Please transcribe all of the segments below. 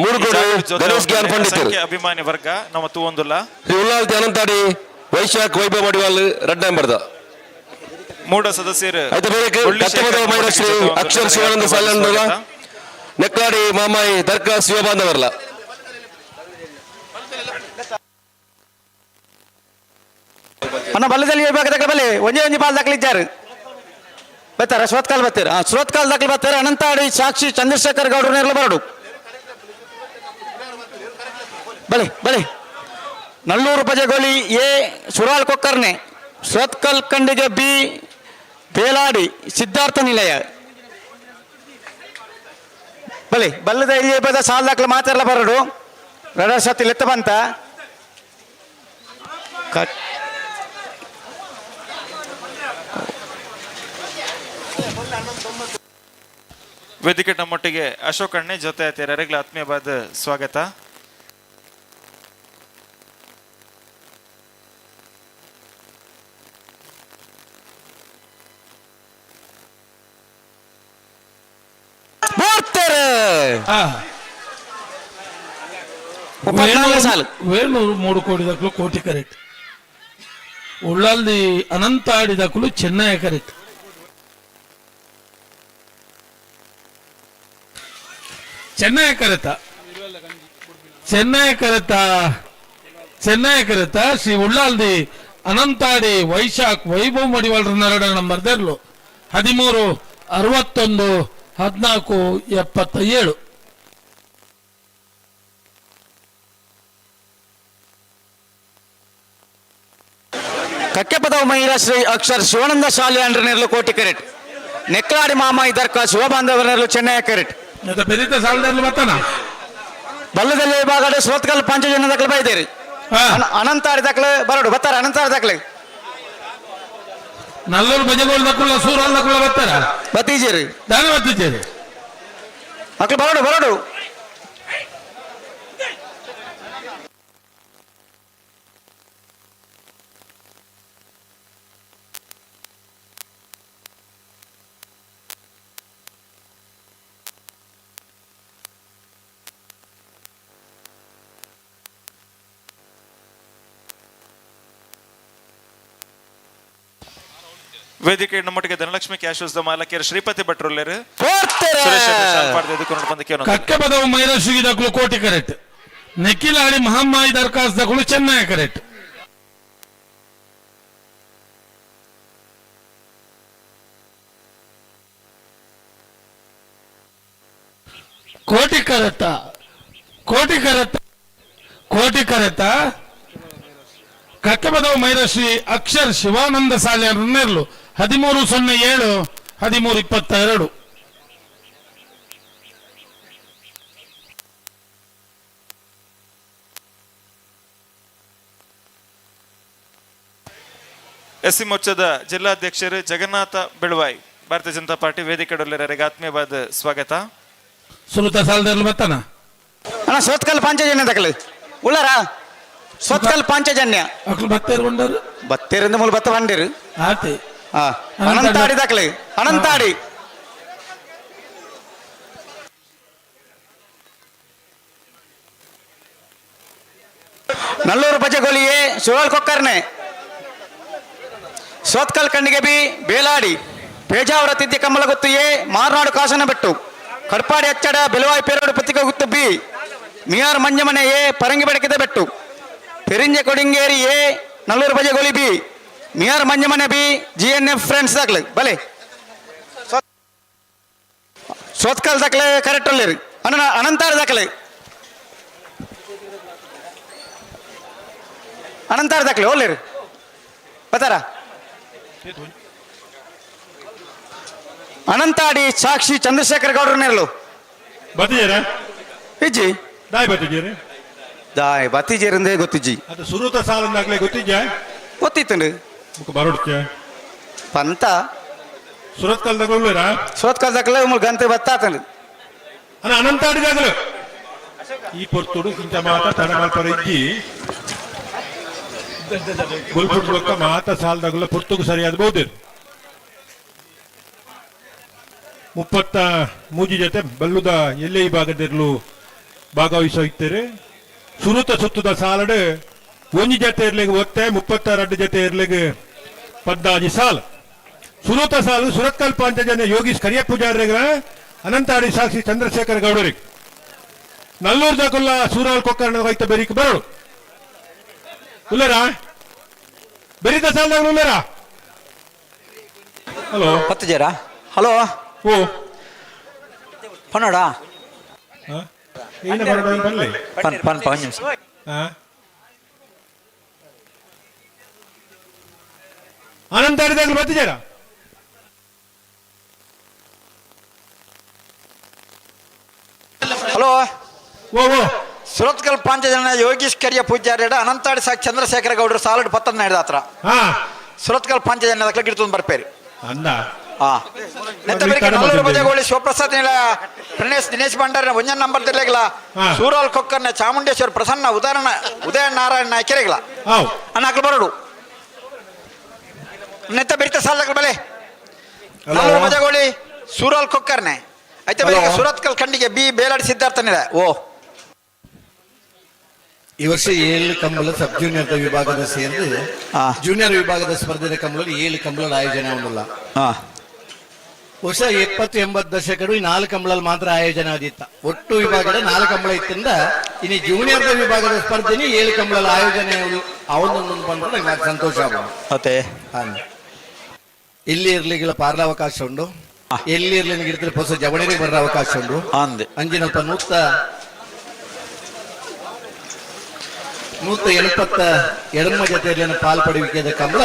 ಮೂರುಗೋಡು ಗಣೇಶ್ ಗ್ಯಾನ್ ಪಂಡಿತರು ಅಭಿಮಾನಿ ವರ್ಗ ನಮ್ಮ ತೂವೊಂದುಲ್ಲ ಉಳ್ಳಾಲ್ತಿ ಅನಂತಾಡಿ ವೈಶಾಖ್ ವೈಭವ ಮಡಿವಾಲ್ ರೆಡ್ ನಂಬರ್ದ ಮೂಡ ಸದಸ್ಯರು ಮೈನಶ್ರೀ ಅಕ್ಷರ್ ಶಿವಾನಂದ ಸಾಲಂಡಲ ನೆಕ್ಲಾಡಿ ಮಾಮಾಯಿ ದರ್ಗಾ ಶಿವಬಾಂಧವರ್ಲ ಅನ್ನ ಬಲ್ಲದಲ್ಲಿ ವಿಭಾಗದಾಗ ಬಲ್ಲಿ ಒಂಜೇ ಒಂಜಿ ಬಾಲ್ ದಾಖಲಿದ್ದಾರೆ ಬರ್ತಾರ ಶ್ರೋತ್ಕಾಲ್ ಬರ್ತೀರ ಶ್ರೋತ್ಕಾಲ್ ದಾಖಲೆ ಬರ್ತಾರೆ ಅನಂತಾಡಿ ಸಾಕ್ಷಿ ಚಂದ್ರಶೇಖರ್ ಗೌಡ್ರ ನೇರ್ಲು ಬರಡು ಬಲಿ ಬಲಿ ನಲ್ಲೂರು ಬಜೆಗೋಲಿ ಎ ಸುರಾಳ್ ಕೊಕ್ಕರ್ನೆ ಶ್ರೋತ್ಕಲ್ ಕಂಡಿಗೆ ಬಿ ಬೇಲಾಡಿ ಸಿದ್ಧಾರ್ಥ ನಿಲಯ ಬಲಿ ಬಲ್ಲದ ಇಲ್ಲಿ ಬದ ಸಾಲ್ ದಾಖಲೆ ಮಾತೆಲ್ಲ ಬರಡು ರಡರ್ ಸತಿ ಲೆತ್ತ ಬಂತ ವೇದಿಕೆ ನಮ್ಮೊಟ್ಟಿಗೆ ಅಶೋಕ್ ಅಣ್ಣೆ ಜೊತೆ ಆತ್ಮೀಯವಾದ ಆತ್ಮೀಯವಾದ ಸ್ವಾಗತ. వేణూరు 3 కోటి దక్కులు కోటి కరెక్ట్ ఉళ్ళాల్ది అనంతాడి దక్కులు చెన్నై కరెక్ట్ చెన్నై కరెత ಶ್ರೀ ಉಳ್ಳಾಲ್ದಿ ಅನಂತಾಡಿ ವೈಶಾಖ್ ವೈಭವ್ ಮಡಿವಾಳರ ನರಡ ನಂಬರ್ ದೇರ್ಲು 13 61 14 77 ಕಕ್ಕೆಪದವ ಮಹಿಳಾ ಶ್ರೀ ಅಕ್ಷರ್ ಶಿವಾನಂದ ಶಾಲೆ ಅಂಡ್ರ ನೆರಳು ಕೋಟಿ ಕೆರೆಟ್ ನೆಕ್ಲಾಡಿ ಮಾಮಾಯಿ ದರ್ಕಾ ಶಿವಬಾಂಧವರ ನೆರಳು ಚೆನ್ನೈ ಕೆರೆಟ್ ಬೆರಿತ ಸಾಲದಲ್ಲಿ ಬರ್ತಾನ ಬಲ್ಲದಲ್ಲಿ ವಿಭಾಗದ ಶ್ರೋತ್ಕಲ್ ಪಂಚಜನ ದಾಖಲೆ ಬೈದೇರಿ ಅನಂತಾಡಿ ದಾಖಲೆ ಬರಡು ಬರ್ತಾರೆ ಅನಂತಾಡಿ ದಾಖಲೆ ನಲ್ಲೂರು ಬಜಗೋಲ್ ದಕ್ಕುಲ್ಲ ಸೂರಾಲ್ ದಕ್ಕುಲ್ಲ ಬರ್ತಾರ ಬತ್ತೀಜೇರಿ ದಾನ ಬತ್ತೀಜೇರಿ ಮಕ್ಳು ಬರಡು ಬರಡು ವೇದಿಕೆ ನಮ್ಮೊಟ್ಟಿಗೆ ಧನಲಕ್ಷ್ಮಿ ಕ್ಯಾಶೋಸ್ ಮಾಲಕಿಯರು ಶ್ರೀಪತಿ ಭಟ್ರುಲ್ಲೇರು ಕಕ್ಕೆ ಪದವ ಮೈರಶ್ರೀ ದಕ್ಕಲು ಕೋಟಿ ಕರೆಕ್ಟ್ ನೆಕ್ಕಿಲಾಡಿ ಮಹಮ್ಮಾಯಿ ದರ್ಕಾಸ್ ದಕ್ಕಲು ಚೆನ್ನೈ ಕರೆಕ್ಟ್ ಕೋಟಿ ಕರೆತ ಕಕ್ಕೆ ಪದವ ಮೈರಶ್ರೀ ಅಕ್ಷರ್ ಶಿವಾನಂದ ಸಾಲೆ ನೆರಳು 1307 1322 ಎಸ್ಸಿ ಮೋರ್ಚಾದ ಜಿಲ್ಲಾಧ್ಯಕ್ಷರು ಜಗನ್ನಾಥ ಬೆಳವಾಯಿ ಭಾರತೀಯ ಜನತಾ ಪಾರ್ಟಿ ವೇದಿಕೆಡೊಲ್ಲರಿಗೆ ಆತ್ಮೀಯವಾದ ಸ್ವಾಗತ. ಸುನೀತಾ ಸಾಲದಲ್ಲಿ ಬರ್ತಾನ ಅಣ್ಣ ಸೋತ್ಕಲ್ ಪಾಂಚಜನ್ಯ ದಾಖಲೆ ಉಳ್ಳಾರ ಸೋತ್ಕಲ್ ಪಾಂಚಜನ್ಯ ಅಕ್ಲು ಬತ್ತೇರ್ಕೊಂಡರು ಬತ್ತೇರಿಂದ ಮೂಲ ಬತ್ತ ಬಂದಿರು ಆತೆ ಅನಂತಾಡಿ ದಾಖಲೆ ಅನಂತಾಡಿ ನಲ್ಲೂರು ಬಜೆಗೋಲಿಯೇ ಶಿವಾಳ್ ಕೊಕ್ಕರ್ನೆ ಸೋತ್ಕಲ್ ಕಣ್ಣಿಗೆ ಬಿ ಬೇಲಾಡಿ ಪೇಜಾವರ ತಿದ್ದಿ ಕಮ್ಮಲ ಗೊತ್ತಿಯೇ ಮಾರ್ನಾಡು ಕಾಸನ ಬೆಟ್ಟು ಕಡ್ಪಾಡಿ ಅಚ್ಚಡ ಬೆಲವಾಯಿ ಪೇರೋಡು ಪತ್ತಿಗೆ ಗುತ್ತು ಬಿ ಮಿಯಾರ್ ಮಂಜಮನೆ ಎ ಪರಂಗಿ ಬೆಡಕಿದ ಬೆಟ್ಟು Perinje Kodingeri A Nalluru Bajegoli B Miyar Manjamane B GNF friends ದಾಖಲೆ ಬಲೆ ಸೋತ್ಕಲ್ ದಾಖಲೆ ಕರೆಕ್ಟ್ ಅಲ್ಲಿರಿ ಅನಂತಾಡಿ ದಾಖಲೆ ಅನಂತಾಡಿ ದಾಖಲೆ ಒಳ್ಳೆರಿ ಬತ್ತಾರ ಅನಂತಾಡಿ ಸಾಕ್ಷಿ ಚಂದ್ರಶೇಖರ್ ಗೌಡ್ರ ನೆರಳು ಇಜ್ಜಿ ದಾಯ್ ಬತ್ತೀಜೇರಿಂದೇ ಗೊತ್ತಿಜ್ಜಿ ಅದು ಸುರುತ ಸಾಲಂದಾಗ್ಲೇ ಗೊತ್ತಿತ್ತು ಬರೋಡ್ಕ ಪಂತ ಸುರತ್ ಕಾಲದಾಗ ಸೋತ್ಕಲ್ ದಾಖಲೆ ಗಂಟೆ ಬತ್ತಾತಂಡು ಅನಂತಾಡಿದಾಗಲು ಈ ಪೊರ್ತುಡು ಇಂಥ ಮಾತ ತಡ ಮಾಡ್ತಾರ ಇಜ್ಜಿ ಗುಲ್ಪುಡ್ಲಕ್ಕ ಮಾತ ಸಾಲದಾಗಲ ಪೊರ್ತುಗು ಸರಿಯಾದ ಬಹುದೇ 30 ಮೂಜಿ ಜೊತೆ ಬಲ್ಲುದ ಎಲ್ಲೇ ಈ ಭಾಗದಿರ್ಲು ಭಾಗವಹಿಸುತ್ತಾರೆ. ಸುರುತ ಸುತ್ತದ ಸಾಲಡು ಒಂಜಿ ಜತೆ ಇರ್ಲಿಗೆ ಒತ್ತೆ 32 ಜತೆ ಇರ್ಲಿಗೆ 14 ಸಾಲ ಸುರುತ ಸಾಲು ಸುರತ್ಕಲ್ ಪಂಚಜನ ಯೋಗೀಶ್ ಕರಿಯ ಪೂಜಾರಿಗ ಅನಂತಾಡಿ ಸಾಕ್ಷಿ ಚಂದ್ರಶೇಖರ್ ಗೌಡರಿಗೆ ನಲ್ಲೂರು ಜಾಗುಲ್ಲ ಸೂರಾಲ್ ಕೊಕ್ಕರ್ಣ ವೈತ ಬೆರಿಕ್ ಬರೋಡು ಉಲ್ಲರಾ ಬೆರಿತ ಸಾಲದಾಗ ಉಲ್ಲರಾ. ಹಲೋ 10 ಜರ ಹಲೋ ಓ ಪನ್ನಡ ಏನು ಬರೋದು ಬರಲಿ ಪನ್ ನಿಮಿಷ ಅನಂತಾಡಿದಾಗಲು 10 ಜರ ಹಲೋ ಓ ಓ ಸುರತ್ಕಲ್ ಪಾಂಚಜನ ಯೋಗೀಶ್ ಕರಿಯ ಪೂಜಾರಿ ಅನಂತಾಡಿ ಸಾಕ್ಷಿ ಚಂದ್ರಶೇಖರ ಗೌಡರು ಸಾಲಡ್ 10 ನಡೆದ ಹತ್ರ ಹಾ ಸುರತ್ಕಲ್ ಪಾಂಚಜನ ಗಿಡ್ತು ಬರ್ಪೇರಿ ಅಂದ ನೆತ್ತ ಬೆಳಿಗ್ಗೆ ನಲ್ಲೂರು ಬಜೆಗೋಳಿ ಶಿವಪ್ರಸಾದ್ ನಿಲಯ ಪ್ರಣೇಶ್ ದಿನೇಶ್ ಭಂಡಾರಿ ಒಂಜನ್ ನಂಬರ್ ತಿರ್ಲೆಗ್ಲ ಸೂರಾಲ್ ಕೊಕ್ಕರ್ನ ಚಾಮುಂಡೇಶ್ವರ ಪ್ರಸನ್ನ ಉದಯ ನಾರಾಯಣ ನಾಯ್ಕೆರೆಗ್ಲ ಹೌ ಅನ್ನ ಬರೋಡು ನೆತ್ತ ಬೆರಿತ ಸಾಲದಾಗ ಬೆಲೆ ನಲ್ಲೂರು ಬಜೆಗೋಳಿ ಸೂರಾಲ್ ಕೊಕ್ಕರ್ನೆ ಐತೆ ಬೆಳಿಗ್ಗೆ ಸುರತ್ಕಲ್ ಖಂಡಿಗೆ ಬಿ ಬೇಲಾಡಿ ಸಿದ್ಧಾರ್ಥ ನಿಲಯ ಓ ಈ ವರ್ಷ 7 ಕಂಬಳ ಸಬ್ ಜೂನಿಯರ್ ವಿಭಾಗದ ಸೇರಿದು ಜೂನಿಯರ್ ವಿಭಾಗದ ಸ್ಪರ್ಧೆಯ ಕಂಬಳಲ್ಲಿ 7 ಕಂಬಳದ ಆಯೋಜನೆ ಆಗುದಿಲ್ಲ. ವರ್ಷ 70-80 ದಶಕಗಳು ಈ 4 ಕಂಬಳಲ್ಲಿ ಮಾತ್ರ ಆಯೋಜನೆ ಆದಿತ್ತ. ಒಟ್ಟು ವಿಭಾಗದ 4 ಕಂಬಳ ಇತ್ತಿಂದ ಇನ್ನು ಜೂನಿಯರ್ ವಿಭಾಗದ ಸ್ಪರ್ಧೆನಿ 7 ಕಂಬಳದ ಆಯೋಜನೆ ಅವನೊಂದು ಬಂದ್ರೆ ನಂಗೆ ಸಂತೋಷ ಆಗುತ್ತೆ. ಇಲ್ಲಿ ಇರ್ಲಿಕ್ಕೆ ಪಾರ್ಲ ಅವಕಾಶ ಉಂಟು, ಎಲ್ಲಿ ಇರ್ಲಿ ಗಿಡದಲ್ಲಿ ಹೊಸ ಜವಳಿಗೆ ಬರೋ ಅವಕಾಶ ಉಂಟು. ಅಂಜಿನಲ್ಪ ನೂತ 180 ಜೊತೆಯಲ್ಲಿ ಪಾಲ್ಪಡುವಿಕೆಯ ಕಂಬಳ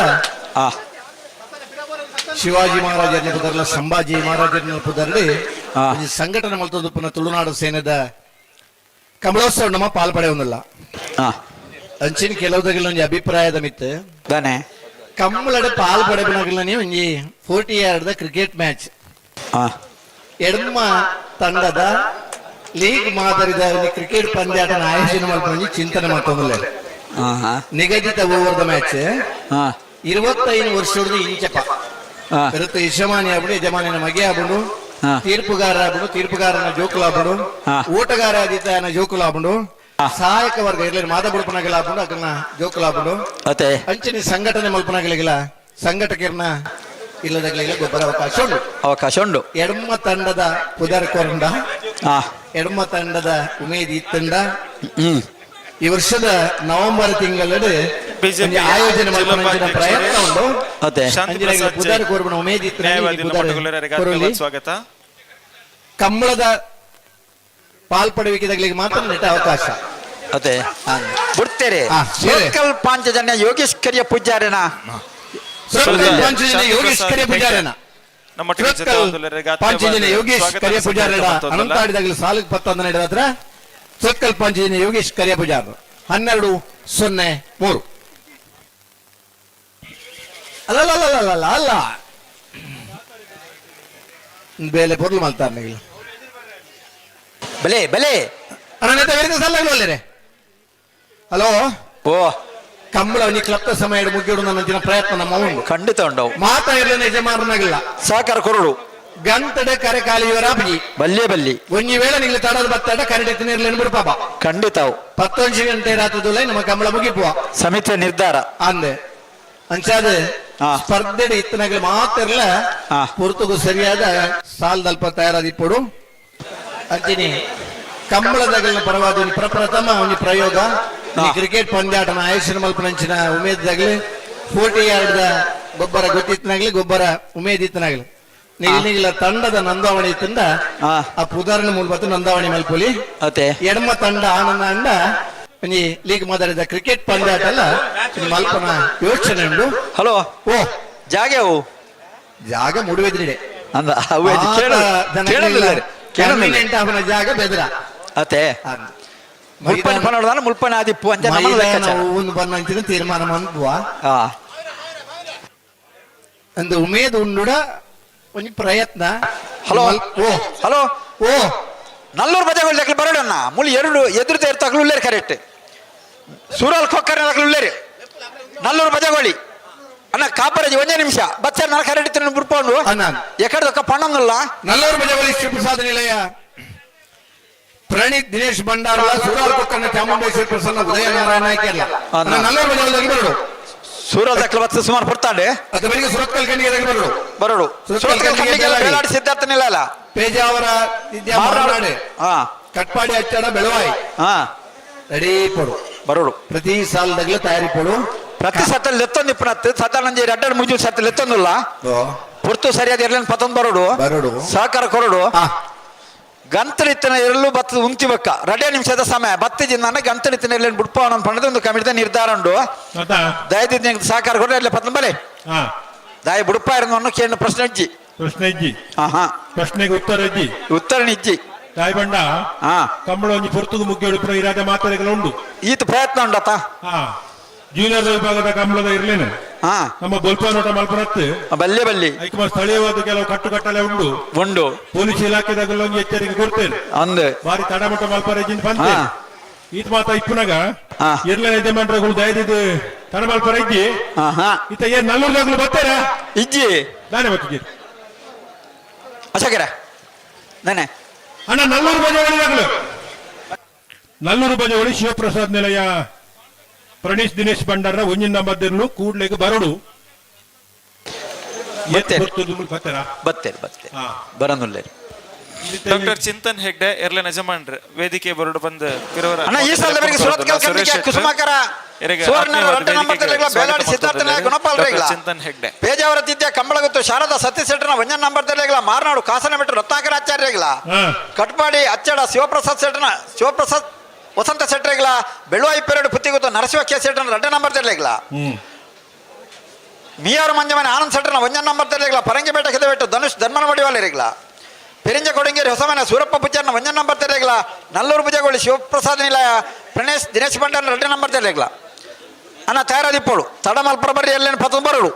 ಶಿವಾಜಿ ಮಹಾರಾಜರ ಪುದರ್ಲ ಸಂಭಾಜಿ ಮಹಾರಾಜರ ಪುದರ್ಲಿ ಸಂಘಟನೆ ಮಲ್ತೊಂದು ಪುನಃ ತುಳುನಾಡು ಸೇನೆದ ಕಂಬಳೋತ್ಸವ ನಮ್ಮ ಪಾಲ್ಪಡೆಯೊಂದಿಲ್ಲ. ಅಂಚಿನ ಕೆಲವುದಾಗಿಲ್ಲ ಒಂದು ಅಭಿಪ್ರಾಯದ ಮಿತ್ತು ಕಂಬಳದ ಪಾಲ್ಪಡೆಬನಾಗಿಲ್ಲ ನೀವು ಒಂಜಿ 40 ಕ್ರಿಕೆಟ್ ಮ್ಯಾಚ್ ಎಡಮ ತಂಡದ ಲೀಗ್ ಮಾದರಿದ ಕ್ರಿಕೆಟ್ ಪಂದ್ಯಾಟನ ಆಯೋಜನೆ ಮಾಡ್ಕೊಂಡು ಚಿಂತನೆ ಮಾಡ್ಕೊಂಡಿಲ್ಲ. ನಿಗದಿತ ಓವರ್ದ ಮ್ಯಾಚ್ 25 ವರ್ಷದ ಇಂಚಪ್ಪ ಇರುತ್ತೆ. ಯಜಮಾನಿ ಆಗ್ಬಿಡು, ಯಜಮಾನಿನ ಮಗೆ ಆಗ್ಬಿಡು, ತೀರ್ಪುಗಾರ ಆಗ್ಬಿಡು, ತೀರ್ಪುಗಾರನ ಜೋಕುಲು ಆಗ್ಬಿಡು, ಓಟಗಾರ ಆದಿತ್ತ ಜೋಕುಲು ಆಗ್ಬಿಡು, ಸಹಾಯಕ ವರ್ಗ ಇರ್ಲಿ ಮಾದಬುಡುಪನಾಗಲ್ಲ ಆಗ್ಬಿಡು ಅದನ್ನ ಜೋಕುಲು ಆಗ್ಬಿಡು. ಅಂಚನೆ ಸಂಘಟನೆ ಮಲ್ಪನಾಗಲಿಲ್ಲ ಸಂಘಟಕರನ್ನ ಇಲ್ಲದಾಗಲಿಲ್ಲ ಗೊಬ್ಬರ ಅವಕಾಶ ಉಂಟು. ಎಡಮ ತಂಡದ ಪುದರ್ಕೊಂಡ ಎಡಮ ತಂಡದ ಉಮೇದ್ ಇತ್ತಂಡ ಈ ವರ್ಷದ ನವೆಂಬರ್ ತಿಂಗಳಲ್ಲಿ ಆಯೋಜನೆ ಮಾಡಿದ ಪ್ರಯತ್ನ ಉಂಟು. ಪುದರ್ ಕೋರ್ಬಣ ಉಮೇದ್ ಇತ್ತ ಸ್ವಾಗತ. ಕಂಬಳದ ಪಾಲ್ಪಡುವಿಕೆದಾಗಲಿಗೆ ಮಾತ್ರ ನೆಟ್ಟ ಅವಕಾಶ ಬಿಡ್ತೇನೆ. ಸುರತ್ಕಲ್ ಪಾಂಚಜನ್ಯ ಯೋಗೀಶ್ ಕರಿಯ ಪೂಜಾರಿನ ಯೋಗೀಶ್ ಕರಿಯ ಪೂಜಾರನ ಪಾಂಚಜನ್ಯ ಯೋಗೀಶ್ ಕರಿಯ ಪೂಜಾರ ಅನಂತಾಡಿದಾಗಲಿ ಸಾಲಿಗೆ 11 ನಡೆದಾದ್ರೆ ಸುರತ್ಕಲ್ ಪಾಂಚಜನ್ಯ ಯೋಗೀಶ್ ಕರಿಯ ಪೂಜಾರ 12-03 ಅಲ್ಲ ಬೇಲೆ ಪೊರ್ಲು ಮಾಡ್ತಾರೆ ಬೆಲೆ ಬೆಲೆ ಅಲ್ಲೇ. ಹಲೋ ಓ ಕಂಬಳ ನೀ ಕ್ಲಪ್ತ ಸಮಯ ಮುಗಿಯೋಡು ನನ್ನ ಪ್ರಯತ್ನ ನಮ್ಮ ಅವನು ಖಂಡಿತ ಉಂಟವು ಮಾತಾ ಇರಲಿಲ್ಲ ಯಜಮಾನನಾಗಿಲ್ಲ ಸಹಕಾರ ಕೊರಡು ಗಂಟಡೆ ಕರೆ ಕಾಲಿಯವರಾಪಿ ಬಲ್ಲಿ ಒಂಜಿ ವೇಳೆ ನಿಂಗೆ ತಡದ ಬತ್ತಾಡ ಕರೆಕ್ಟ್ ನೀರ್ಲೇನು ಬಿಡು ಪಾಪ ಖಂಡಿತವು 11 ಗಂಟೆ ರಾತ್ರಿ ನಮ್ಮ ಕಂಬಳ ಮುಗಿಪುವ ಸಮಿತಿಯ ನಿರ್ಧಾರ ಅಂದೆ ಅಂಚಾದ ಸ್ಪರ್ಧೆ ಇತ್ತನಾಗಲಿ ಮಾತಿರ್ಲ ಪುರ್ತುಗು ಸರಿಯಾದ ಸಾಲದಲ್ಪ ತಯಾರಾದಿಪ್ಪಡು ಅಂತೀನಿ ಕಂಬಳದಾಗಲಿನ ಪರವಾದ ಪ್ರಪ್ರಥಮ ಒಂದು ಪ್ರಯೋಗ ಕ್ರಿಕೆಟ್ ಪಂದ್ಯಾಟನ ಆಯೋಜನೆ ಮಲ್ಪನಂಚಿನ ಉಮೇದಾಗ್ಲಿ 40 ಗೊಬ್ಬರ ಗೊತ್ತಿತ್ತನಾಗ್ಲಿ ಗೊಬ್ಬರ ಉಮೇದಿತ್ತನಾಗ್ಲಿ ನೀಗಿಲ್ಲ ತಂಡದ ನೋಂದಾವಣಿ ಇತ್ತಂದ ಆ ಉದಾಹರಣೆ ಮೂಲಕ ನೋಂದಾವಣಿ ಮಲ್ಪೊಲಿ ಎಡಮ ತಂಡ ಆನಂದ ಅಂಡ ಲೀಗ್ ಮಾತಾಡಿದ ಕ್ರಿಕೆಟ್ ಪಂದ್ಯಾಟ ಅಲ್ಲ ಮಲ್ಪನ ಯೋಚನೆ ಉಂಟು. ಹಲೋ ಓ ಜಾಗ ಮುಡುವೆದ್ರಿಡೆ ಅಂದ ಅವನ ಜಾಗ ಬೆದ್ರ ಅತೆ ಮುಲ್ಪನ ಆದಿಪ್ಪು ಅಂತ ಬನ್ನ ತೀರ್ಮಾನ ಮಾಡುವ ಅಂದು ಉಮೇದ್ ಉಂಡುಡ ಒಂದು ಪ್ರಯತ್ನ. ಹಲೋ ಹಲೋ ಓ ನಲ್ಲೂರು ಬಜೆಗಳು ಬರೋಡನ್ನ ಮುಳಿ 2 ಎದುರು ತೇರ್ತಾಗ್ಲು ಉಳ್ಳೇರಿ ಕರೆಕ್ಟ್ ಸೂರಾಲ್ ಕೊಕ್ಕರ್ ಉಳ್ಳೇರಿ ನಲ್ಲೂರು ಬಜೆಗೋಳಿ ಅಣ್ಣ ಕಾಪರಾಜಿ 1 ನಿಮಿಷ ಬಚ್ಚರ್ ನರ ಕರೆಕ್ಟ್ ಬಿಡ್ಕೊಂಡು ಎಕಡೆ ಪಣ್ಣಲ್ಲ ನಲ್ಲೂರು ಬಜೆಗೋಳಿ ಶಿವಪ್ರಸಾದ ನಿಲಯ ಪ್ರಣೀತ್ ದಿನೇಶ್ ಭಂಡಾರ ಸೂರಾಲ್ ಕೊಕ್ಕನ ಚಾಮುಂಡೇಶ್ವರಿ ಪ್ರಸನ್ನ ಉದಯ ನಾರಾಯಣ ಕೇರಳ ಅನ್ನ. ನಲ್ಲೂರು ಬಜಾರ್ದಲ್ಲಿ ಬರೋಡು ಸೂರಜ್ ಅಕ್ಲ ಬತ್ತು ಸುಮಾರು ಬರ್ತಾಂಡೆ ಅದವರಿಗೆ ಸುರತ್ಕಲ್ ಖಂಡಿಗೆ ಬರೋಡು ಬರೋಡು ಸುರತ್ಕಲ್ ಖಂಡಿಗೆಲ್ಲ ಬೇಲಾಡಿ ಸಿದ್ಧಾರ್ಥನಿಲ್ಲ ಅಲ್ಲ ಪೇಜಾವರ ವಿದ್ಯಾ ಮಾರನಾಡು ಹಾ ಕಟ್ಪಾಡಿ ಹಚ್ಚಡ ಬೆಳವಾಯಿ ಹಾ ರೆಡಿ ಪಡು ಬರೋಡು ಪ್ರತಿ ಸಾಲದಾಗಲೂ ತಯಾರಿ ಪಡು ಪ್ರತಿ ಸತ್ತಲ್ಲಿ ಲೆತ್ತೊಂದು ಇಪ್ಪತ್ತು ಸಾಧಾರಣ ಎರಡು ಮುಜು ಸತ್ತ ಲೆತ್ತೊಂದಿಲ್ಲ ಪುರ್ತು ಸರಿಯಾದ ಇರ್ಲೇನು ಪತ್ತೊಂದು ಬರೋಡು ಬರೋಡು ಸಹಕಾರ ಕೊರೋಡು ಹಾ ಗಂತಳಿತನ ಇರಲು ಬತ್ತ ಉಂತಿಬಕ್ಕ ರಡೇ ನಿಮಿಷದ ಸಮಯ ಬತ್ತಿಜಿಂದ ಗಂತಳಿತನ ಇರ್ಲೇನು ಬಿಡ್ಪವನ ಪಣದ ಒಂದು ಕಮಿಟಿದ ನಿರ್ಧಾರ ಉಂಡು ಆತ ದಯದಿಂದ ಸಹಕಾರ ಕೊಡ್ರೆ ಇರ್ಲಿ ಪತ್ತೊಂದು ಬಲೆ ಹಾ ದಾಯ ಬುಡಪ ಇರೋನು ಕೇಳಿದ ಪ್ರಶ್ನೆ ಇಜ್ಜಿ ಪ್ರಶ್ನೆ ಇಜ್ಜಿ ಹಾ ಪ್ರಶ್ನೆಗೆ ಉತ್ತರ ಇಜ್ಜಿ ಉತ್ತರ ಇಜ್ಜಿ ತಾಯಿ ಬಂಡ ಹಾ ಕಂಬಳ ಒಂಜಿ ಪುರ್ತುಗು ಮುಗ್ಗಿ ಪುರ ಇರಾದ ಮಾತಾಡಿಗಳು ಉಂಡು ಈತ ಪ್ರಯತ್ನ ಉಂಡತ ಹಾ ಜೂನಿಯರ್ ವಿಭಾಗದ ಕಂಬಳದ ಇರ್ಲೇನು ಹಾ ನಮ್ಮ ಬೊಲ್ಪಾನೋಟ ಮಲ್ಪರತ್ತು ಬಲ್ಲೆ ಬಲ್ಲಿ ಐಕಮ ಸ್ಥಳೀಯವಾದ ಕೆಲವು ಕಟ್ಟುಕಟ್ಟಲೆ ಉಂಡು ಉಂಡು ಪೊಲೀಸ್ ಇಲಾಖೆದಾಗಲ್ಲ ಒಂದು ಎಚ್ಚರಿಕೆ ಕೊಡ್ತೇನೆ ಅಂದ್ ಬಾರಿ ತಡಮಟ್ಟ ಮಲ್ಪರಜಿಂದ ಬಂತೆ ಹಾ. ಈತ ಮಾತ ಇಪ್ಪುನಾಗ ಹಾ. ಇರ್ಲೇನ ಯಜಮಾನ್ರಗಳು ದಯದಿದ್ದು ತಡ ಮಲ್ಪರ ಇಜ್ಜಿ ಹಾ ಈತ ಏನ್ ನಲ್ಲೂರ್ದಾಗ್ಲು ಬರ್ತಾರ ಇಜ್ಜಿ ನಾನೇ ಬರ್ತಿದ್ದೆ ಅಶಕರ ನಾನೇ ಅಣ್ಣ ನಲ್ಲೂರು ಬಜಾವಳಿದಾಗ್ಲು ನಲ್ಲೂರು ಬಜಾವಳಿ ಶಿವಪ್ರಸಾದ್ ನಿಲಯ ಪ್ರಣೀಶ್ ದಿನೇಶ್ ಭಂಡಾರ ಒಂಜಿನ ಮಧ್ಯರು ಕೂಡ್ಲೆಗೆ ಬರೋಡು ಬತ್ತೇನೆ. ಬರ್ತಾರ ಬತ್ತೇರಿ ಬತ್ತೇರಿ ಹಾ. ಬರನುಲ್ಲೇರಿ ಡಾಕ್ಟರ್ ಚಿಂತನ್ ಹೆಗ್ಡೆ ಎರ್ಲೆ ಯಜಮಾನ್ರು ವೇದಿಕೆ ಬರೋಡು ಬಂದು ಪಿರವರ ಅಣ್ಣ ಈ ಸಲದವರೆಗೆ ಸುರತ್ಕಲ್ ಖಂಡಿಗೆ ಕುಸುಮಾಕರ ಸುವರ್ಣ ರಡ್ಡ ನಂಬರ್ ತಲೆಗಳ ಬೇಲಾಡಿ ಸಿದ್ಧಾರ್ಥನ ಗುಣಪಾಲ್ ರೇಗ್ಲ ಚಿಂತನ್ ಹೆಗ್ಡೆ ಪೇಜಾವರ ತಿದ್ಯ ಕಂಬಳಗುತ್ತು ಶಾರದಾ ಸತ್ಯಸೆಟ್ರನ ವಂಜನ್ ನಂಬರ್ ತಲೆಗಳ ಮಾರ್ನಾಡು ಕಾಸನ ಬಿಟ್ಟು ರತ್ನಾಕರ ಆಚಾರ್ಯಗಳ ಹಾ ಕಟ್ಪಾಡಿ ಅಚ್ಚಡ ಶಿವಪ್ರಸಾದ್ ಸೆಟ್ರನ ಶಿವಪ್ರಸಾದ್ ವಸಂತ ಸೆಟ್ರೆಗಳ ಬೆಳುವಾಯಿ ಪೆರಡು ಪುತ್ತಿಗುತ್ತು ನರಸಿಂಹ ಕೆ ಸೆಟ್ರನ ರಡ್ಡ ನಂಬರ್ ತಲೆಗಳ ಹ್ಮ್ ಮೀಯಾರು ಮಂಜಮನೆ ಆನಂದ್ ಸೆಟ್ರನ ವಂಜನ್ ನಂಬರ್ ತಲೆಗಳ ಪರಂಗಿಪೇಟ ಕೆದವೆಟ್ಟು ಧನುಷ್ ಧರ್ಮನ ಮಡಿವಾಲರಿಗಳ ಪೆರಿಂಜ ಕೊಡಂಗೇರಿ ಹೊಸಮನೆ ಸೂರಪ್ಪ ಪುಚ್ಚರ್ನ ವಂಜನ್ ನಂಬರ್ ತಲೆಗಳ ನಲ್ಲೂರು ಭುಜಗೋಳಿ ಶಿವಪ್ರಸಾದ್ ನಿಲಯ ಪ್ರಣೇಶ್ ದಿನೇಶ್ ಭಂಡಾರ ರಡ್ಡ ನಂಬರ್ ತಲೆಗಳ ಅನ್ನ ತಯಾರಾದಿಪ್ಪೋಳು ತಡ ಮಲ್ಪರ ಬರ್ರಿ ಎಲ್ಲೇನು ಪತ್ತು ಬರೋಳು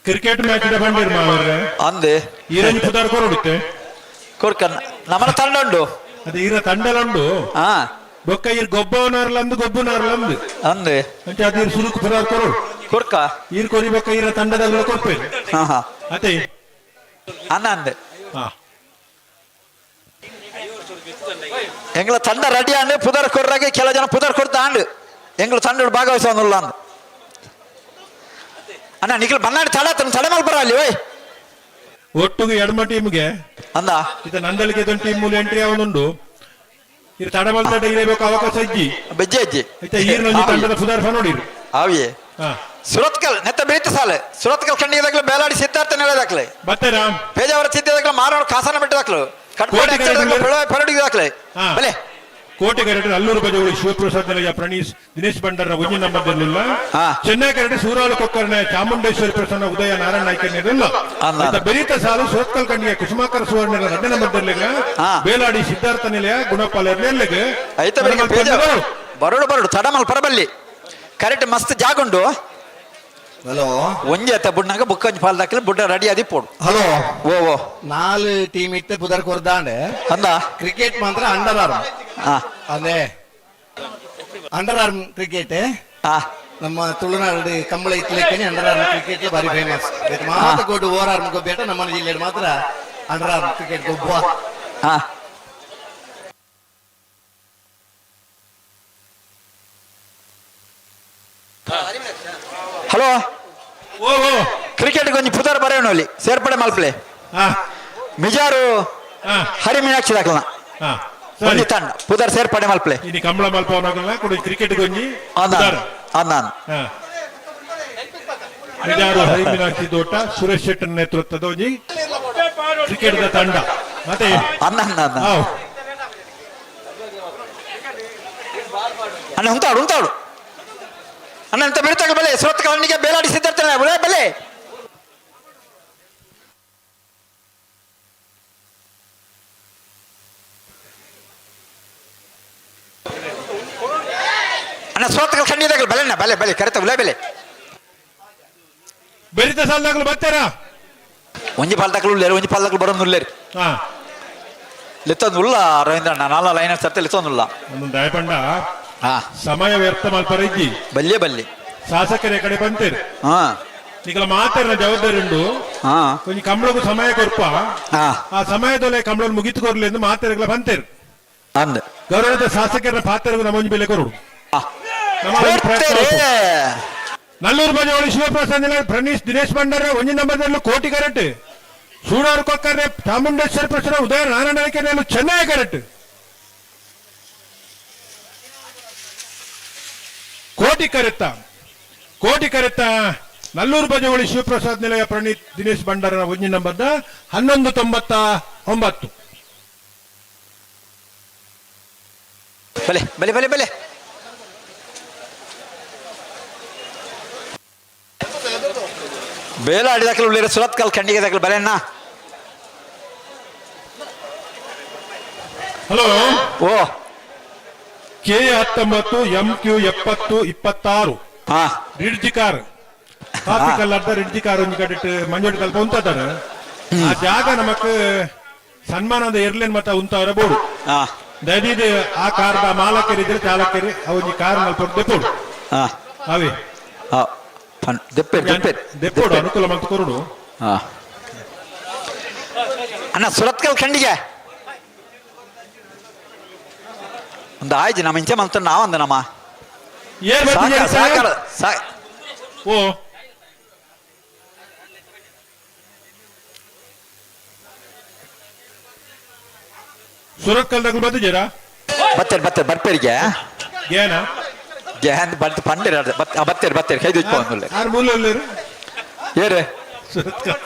ಕ್ರಿಕೆಟ್ ಮ್ಯಾಚ್ ಬಂದಿರ್ ಮಾವ್ರೆ ಅಂದೆ ಈರಂಜಿ ಪುದಾರ್ ಕೊರಡುತ್ತೆ ಕೊರ್ಕನ್ನ ನಮ್ಮನ ತಂಡ ಉಂಡು ಅದು ಈರ ತಂಡಲುಂಡು ಹಾ ಬೊಕ್ಕ ಈರ್ ಗೊಬ್ಬವನಾರ್ಲಂದು ಗೊಬ್ಬನಾರ್ಲಂದು ಅಂದೆ ಅಂಚೆ ಅದು ಈರ್ ಸುರುಕು ಪುದಾರ್ ಕೊರಡು ಕೊರ್ಕ ಈರ್ ಕೊರಿ ಬೊಕ್ಕ ಈರ ತಂಡದಾಗಲ ಕೊರ್ಪೇರು ಹಾ ಹಾ ಅದೇ ಅನ್ನ ಅಂದೆ ಹಾ ಎಂಗ್ಲ ತಂಡ ರೆಡಿ ಆಂಡು ಪುದರ್ ಕೊರ್ರಾಗೆ ಕೆಲ ಜನ ಪುದರ್ ಕೊಡ್ತಾ ಆಂಡು ಎಂಗ್ಲ ತಂಡ ಭಾಗವಹಿಸೋನುಲ್ಲ ಅಂದು ಅಣ್ಣ ನಿಖಿಲ್ ಬನ್ನಾಡಿ ತಡ ತಡ ಮಲ್ಪರ ಅಲ್ಲಿ ಓಯ್ ಒಟ್ಟಿಗೆ ಎಡಮ ಟೀಮ್ಗೆ ಅಂದ ಇತ ನಂದಳಿಗೆ ಒಂದು ಟೀಮ್ ಮೂಲ ಎಂಟ್ರಿ ಅವನುಂಡು ಇದು ತಡಮಲ್ತಡ ಇರಬೇಕು ಅವಕಾಶ ಇಜ್ಜಿ ಬೆಜ್ಜೆ ಅಜ್ಜಿ ಐತ ಈರ್ನೊಂದು ತಂಡದ ಪುದಾರ್ಫ ನೋಡಿರು ಆವಿಯೇ ಹಾ ಸುರತ್ಕಲ್ ನೆತ್ತ ಬೀತ ಸಾಲೆ ಸುರತ್ಕಲ್ ಖಂಡಿಗೆ ಬೇಲಾಡಿ ಸಿದ್ಧಾರ್ಥ ನೆಲೆದಾಕ್ಲೆ ಮತ್ತೆ ರಾಮ್ ಪೇಜಾವರ ಸಿದ್ಧಾರ್ಥ ಮಾರಾಡು ಕಾಸನ ಬಿಟ್ಟದಾಕ್ಲು ಕಟ್ಪಾಡಿ ಪರಡಿಗೆ ದಾಕ್ಲೆ ಹಾ. ಬಲೆ ಕೋಟೆಗರಟೆ ಅಲ್ಲೂರು ಬಜವಳಿ ಶಿವಪ್ರಸಾದ್ ನಿಲಯ ಪ್ರಣೀಶ್ ದಿನೇಶ್ ಭಂಡಾರ ಒಂಜಿ ನಂಬರ್ಲಿಲ್ಲ ಹಾ. ಚೆನ್ನೈ ಕರಟೆ ಸೂರಾಲು ಕೊಕ್ಕರ್ನೆ ಚಾಮುಂಡೇಶ್ವರಿ ಪ್ರಸನ್ನ ಉದಯ ನಾರಾಯಣ ನಾಯ್ಕನಿರಲಿಲ್ಲ ಅಲ್ಲ. ಬೆರೀತ ಸಾಲು ಸುರತ್ಕಲ್ ಕಂಡಿಗೆ ಕುಸುಮಾಕರ ಸುವರ್ಣ ರಡ್ಡ ನಂಬರ್ಲಿಲ್ಲ ಹಾ. ಬೇಲಾಡಿ ಸಿದ್ಧಾರ್ಥ ನಿಲಯ ಗುಣಪಾಲ ನೆಲ್ಲಿಗೆ ಐತ ಬೆಳಿಗ್ಗೆ ಪೇಜಾವರ ಬರೋಡು ತಡ ಮಲ್ಪರ ಬಲ್ಲಿ ಕರೆಕ್ಟ್ ಮಸ್ತ್ ಜಾಗುಂಡು ಹಲೋ ಒಂಜಿ ಅತ್ತ ಬುಡ್ನಾಗ ಬುಕ್ಕಂಜ್ ಪಾಲ್ ದಾಖಲೆ ಬುಡ್ಡ ರೆಡಿ ಆದಿ ಪೋಡು ಹಲೋ ಓ ನಾല് ಟೀಮ್ ಇಟ್ಟು ಪುದರ್ ಕೊರ್ದಾಂಡೆ ಅಂದ ಕ್ರಿಕೆಟ್ ಮಾತ್ರ ಅಂಡರ್ ಆರ್ಮ್ ಹಾ ಅದೇ ಅಂಡರ್ ಆರ್ಮ್ ಕ್ರಿಕೆಟ್ ಹಾ ನಮ್ಮ ತುಳುನಾಡು ಕಂಬಳ ಇತ್ಲಿಕ್ಕೆ ಅಂಡರ್ ಆರ್ಮ್ ಕ್ರಿಕೆಟ್ ಬಾರಿ ಫೇಮಸ್ ಮಾತ್ರ ಕೊಟ್ಟು ಓವರ್ ಆರ್ಮ್ ಗೊಬ್ಬೇಟ ನಮ್ಮ ಜಿಲ್ಲೆ ಮಾತ್ರ ಅಂಡರ್ ಆರ್ಮ್ ಕ್ರಿಕೆಟ್ ಗೊಬ್ಬ ಹಾ ಹಲೋ ಓ ಓ ಕ್ರಿಕೆಟ್ ಗೊಂಜಿ ಪುದರ್ ಬರೆಯೋಣ ಅಲ್ಲಿ ಸೇರ್ಪಡೆ ಮಲ್ಪಲೆ ಹಾ ಮಿಜಾರು ಹಾ ಹರಿ ಮೀನಾಕ್ಷಿ ದಾಖಲ ಹಾ ಒಂಜಿ ಸರಿ ತಂಡ ಪುದರ್ ಸೇರ್ಪಡೆ ಮಲ್ಪಲೆ ಇನಿ ಕಂಬಳ ಮಲ್ಪವನಾಗಲ್ಲ ಕೊಡಿ ಕ್ರಿಕೆಟ್ ಗೊಂಜಿ ಅಂದ ಉದಾರ. ಅಂದ ಹಾ ಇದ್ಯಾರು ಹರಿಮೀನಾಕ್ಷಿ ತೋಟ ಸುರೇಶ್ ಶೆಟ್ಟರ್ ನೇತೃತ್ವದ ಒಂಜಿ ಕ್ರಿಕೆಟ್ ತಂಡ ಮತ್ತೆ ಅಂದ ಅಂದ ಅಂದ ಹಾವ್. ಅಣ್ಣ ಉಂತಾಡು ಅಣ್ಣ ಎಂತ ಬೆಳಿತಾಗ ಬೆಲೆ ಸುರತ್ ಕಣ್ಣಿಗೆ ಬೇಲಾಡಿ ಸಿದ್ಧಾರ್ಥ ಬೆಲೆ ಅಣ್ಣ ಸುರತ್ ಖಂಡಿದಾಗ ಬೆಲೆನ ಬೆಲೆ ಕರೆತ ಬೆಲೆ ಬೆರಿತ ಸಾಲದಾಗಲು ಬರ್ತಾರಾ ಒಂಜಿ ಪಾಲ್ದಾಕಲು ಉಳ್ಳೇರು ಒಂಜಿ ಪಾಲ್ದಾಕಲು ಬರೋದು ಉಳ್ಳೇರು ಹಾ ಲೆತ್ತೊಂದು ಉಲ್ಲ ರವೀಂದ್ರಣ್ಣ ನಾಲ ಲೈನರ್ ಸರ್ತೆ ಲೆತ್ತೊಂದುಲ್ಲ ಒಂದು ದಯಪಂಡ ಹಾ ಸಮಯ ವ್ಯರ್ಥ ಮಲ್ಪರಿಜ್ಜಿ ಬಲ್ಲೆ ಶಾಸಕರ ಕಡೆ ಬಂತೇರು ಹಾ ಈಗ ಮಾತಾಡಿನ ಜವಾಬ್ದಾರಿ ಉಂಟು ಹಾ ಕೊಂಚ ಕಂಬಳಕ್ಕೂ ಸಮಯ ಕೊರ್ಪ ಹಾ ಆ ಸಮಯದಲ್ಲೇ ಕಂಬಳ ಮುಗಿತು ಕೊರ್ಲಿ ಎಂದು ಮಾತಾಡಿಗಳ ಬಂತೇರು ಅಂದ್ ಗೌರವದ ಶಾಸಕರ ಪಾತ್ರಗೂ ನಮ್ಮ ಒಂಜಿ ಬೆಲೆ ಕೊರಡು ಹಾ. ನಮ್ಮ ಒಂದು ಪ್ರಯತ್ನ ಕೊಡ್ತೇವೆ. ಉಂಟು. ನಲ್ಲೂರು ಬಜಾವಳಿ ಶಿವಪ್ರಸಾದ್ ಪ್ರಣೀಶ್ ದಿನೇಶ್ ಭಂಡಾರ ಒಂಜಿ ನಂಬರ್ದಲ್ಲೂ ಕೋಟಿ ಕರೆಕ್ಟ್ ಸೂಡೂರು ಕೊಕ್ಕರೆ ಚಾಮುಂಡೇಶ್ವರ ಪ್ರಸನ್ನ ಉದಯ ನಾರಾಯಣ ಚೆನ್ನೈ ಕರೆಕ್ಟ್ ಕೋಟಿ ಕರೆತ್ತ ನಲ್ಲೂರು ಬಜಾವಳಿ ಶಿವಪ್ರಸಾದ್ ನಿಲಯ ಪ್ರಣೀತ್ ದಿನೇಶ್ ಭಂಡಾರ ಒಂಜಿ ನಂಬರ್ದ 1199 ಬಲೆ ಬಲೆ ಬಲೆ ಬಲೆ ಬೇಲಾಡಿ ದಾಖಲೆ ಉಳ್ಳಿರೋ ಸುರತ್ಕಲ್ ಖಂಡಿಗೆ ದಾಖಲೆ ಬಲೆಣ್ಣ ಹಲೋ ಓ K19 MQ 70 26 ಹಾ ರಿಡ್ಜಿ ಕಾರ್ ಕಾಪಿಕಲ್ಲರ್ದ ರಿಡ್ಜಿ ಕಾರ್ ಒಂಜಿ ಕಡಿಟ್ ಮಂಜೋಡಿ ಕಲ್ಪ ಉಂತಾರ ಆ ಜಾಗ ನಮಕ್ ಸನ್ಮಾನದ ಇರ್ಲೇನ್ ಮತ್ತ ಉಂತಾವರ ಬೋಡು ಹಾ ದಯವಿದು ಆ ಕಾರ್ದ ಮಾಲಕರು ಇದ್ರೆ ಚಾಲಕರು ಅವೊಂಜಿ ಕಾರ್ ಮಲ್ಪ ದೆಪ್ಪೋಡು ಹಾ ಅವೇ ಹಾ ದೆಪ್ಪೇರು ದೆಪ್ಪೇರು ದೆಪ್ಪೋಡು ಅನುಕೂಲ ಮಲ್ತು ಕೊರುಡು ಹಾ ಅಣ್ಣ ಸುರತ್ಕಲ್ ಖಂಡಿಗೆ ಒಂದು ಆಯ್ತು ನಮ್ಮ ಇಂಚೆ ಮಂತ ನಾವಂದ ನಮ್ಮ ಏನ್ ಬರ್ತಿದ್ದೀರಿ ಸಾಕಾರ ಸರ್? ಓ ಸುರತ್ಕಲ್ದಾಗ ಬರ್ತಿದ್ದೀರಾ ಬತ್ತೇರಿ ಬತ್ತೇರಿ ಬರ್ಪೇರಿಗೆ ಏನ ಗ್ಯಾನ್ ಬರ್ತ ಪಂಡೇರಿ ಬತ್ತೇರಿ ಬತ್ತೇರಿ ಕೈದು ಇಟ್ಟು ಅಂದುಲ್ಲೆ ಆರು ಮೂಲ ಏರೆ ಸುರತ್ಕಲ್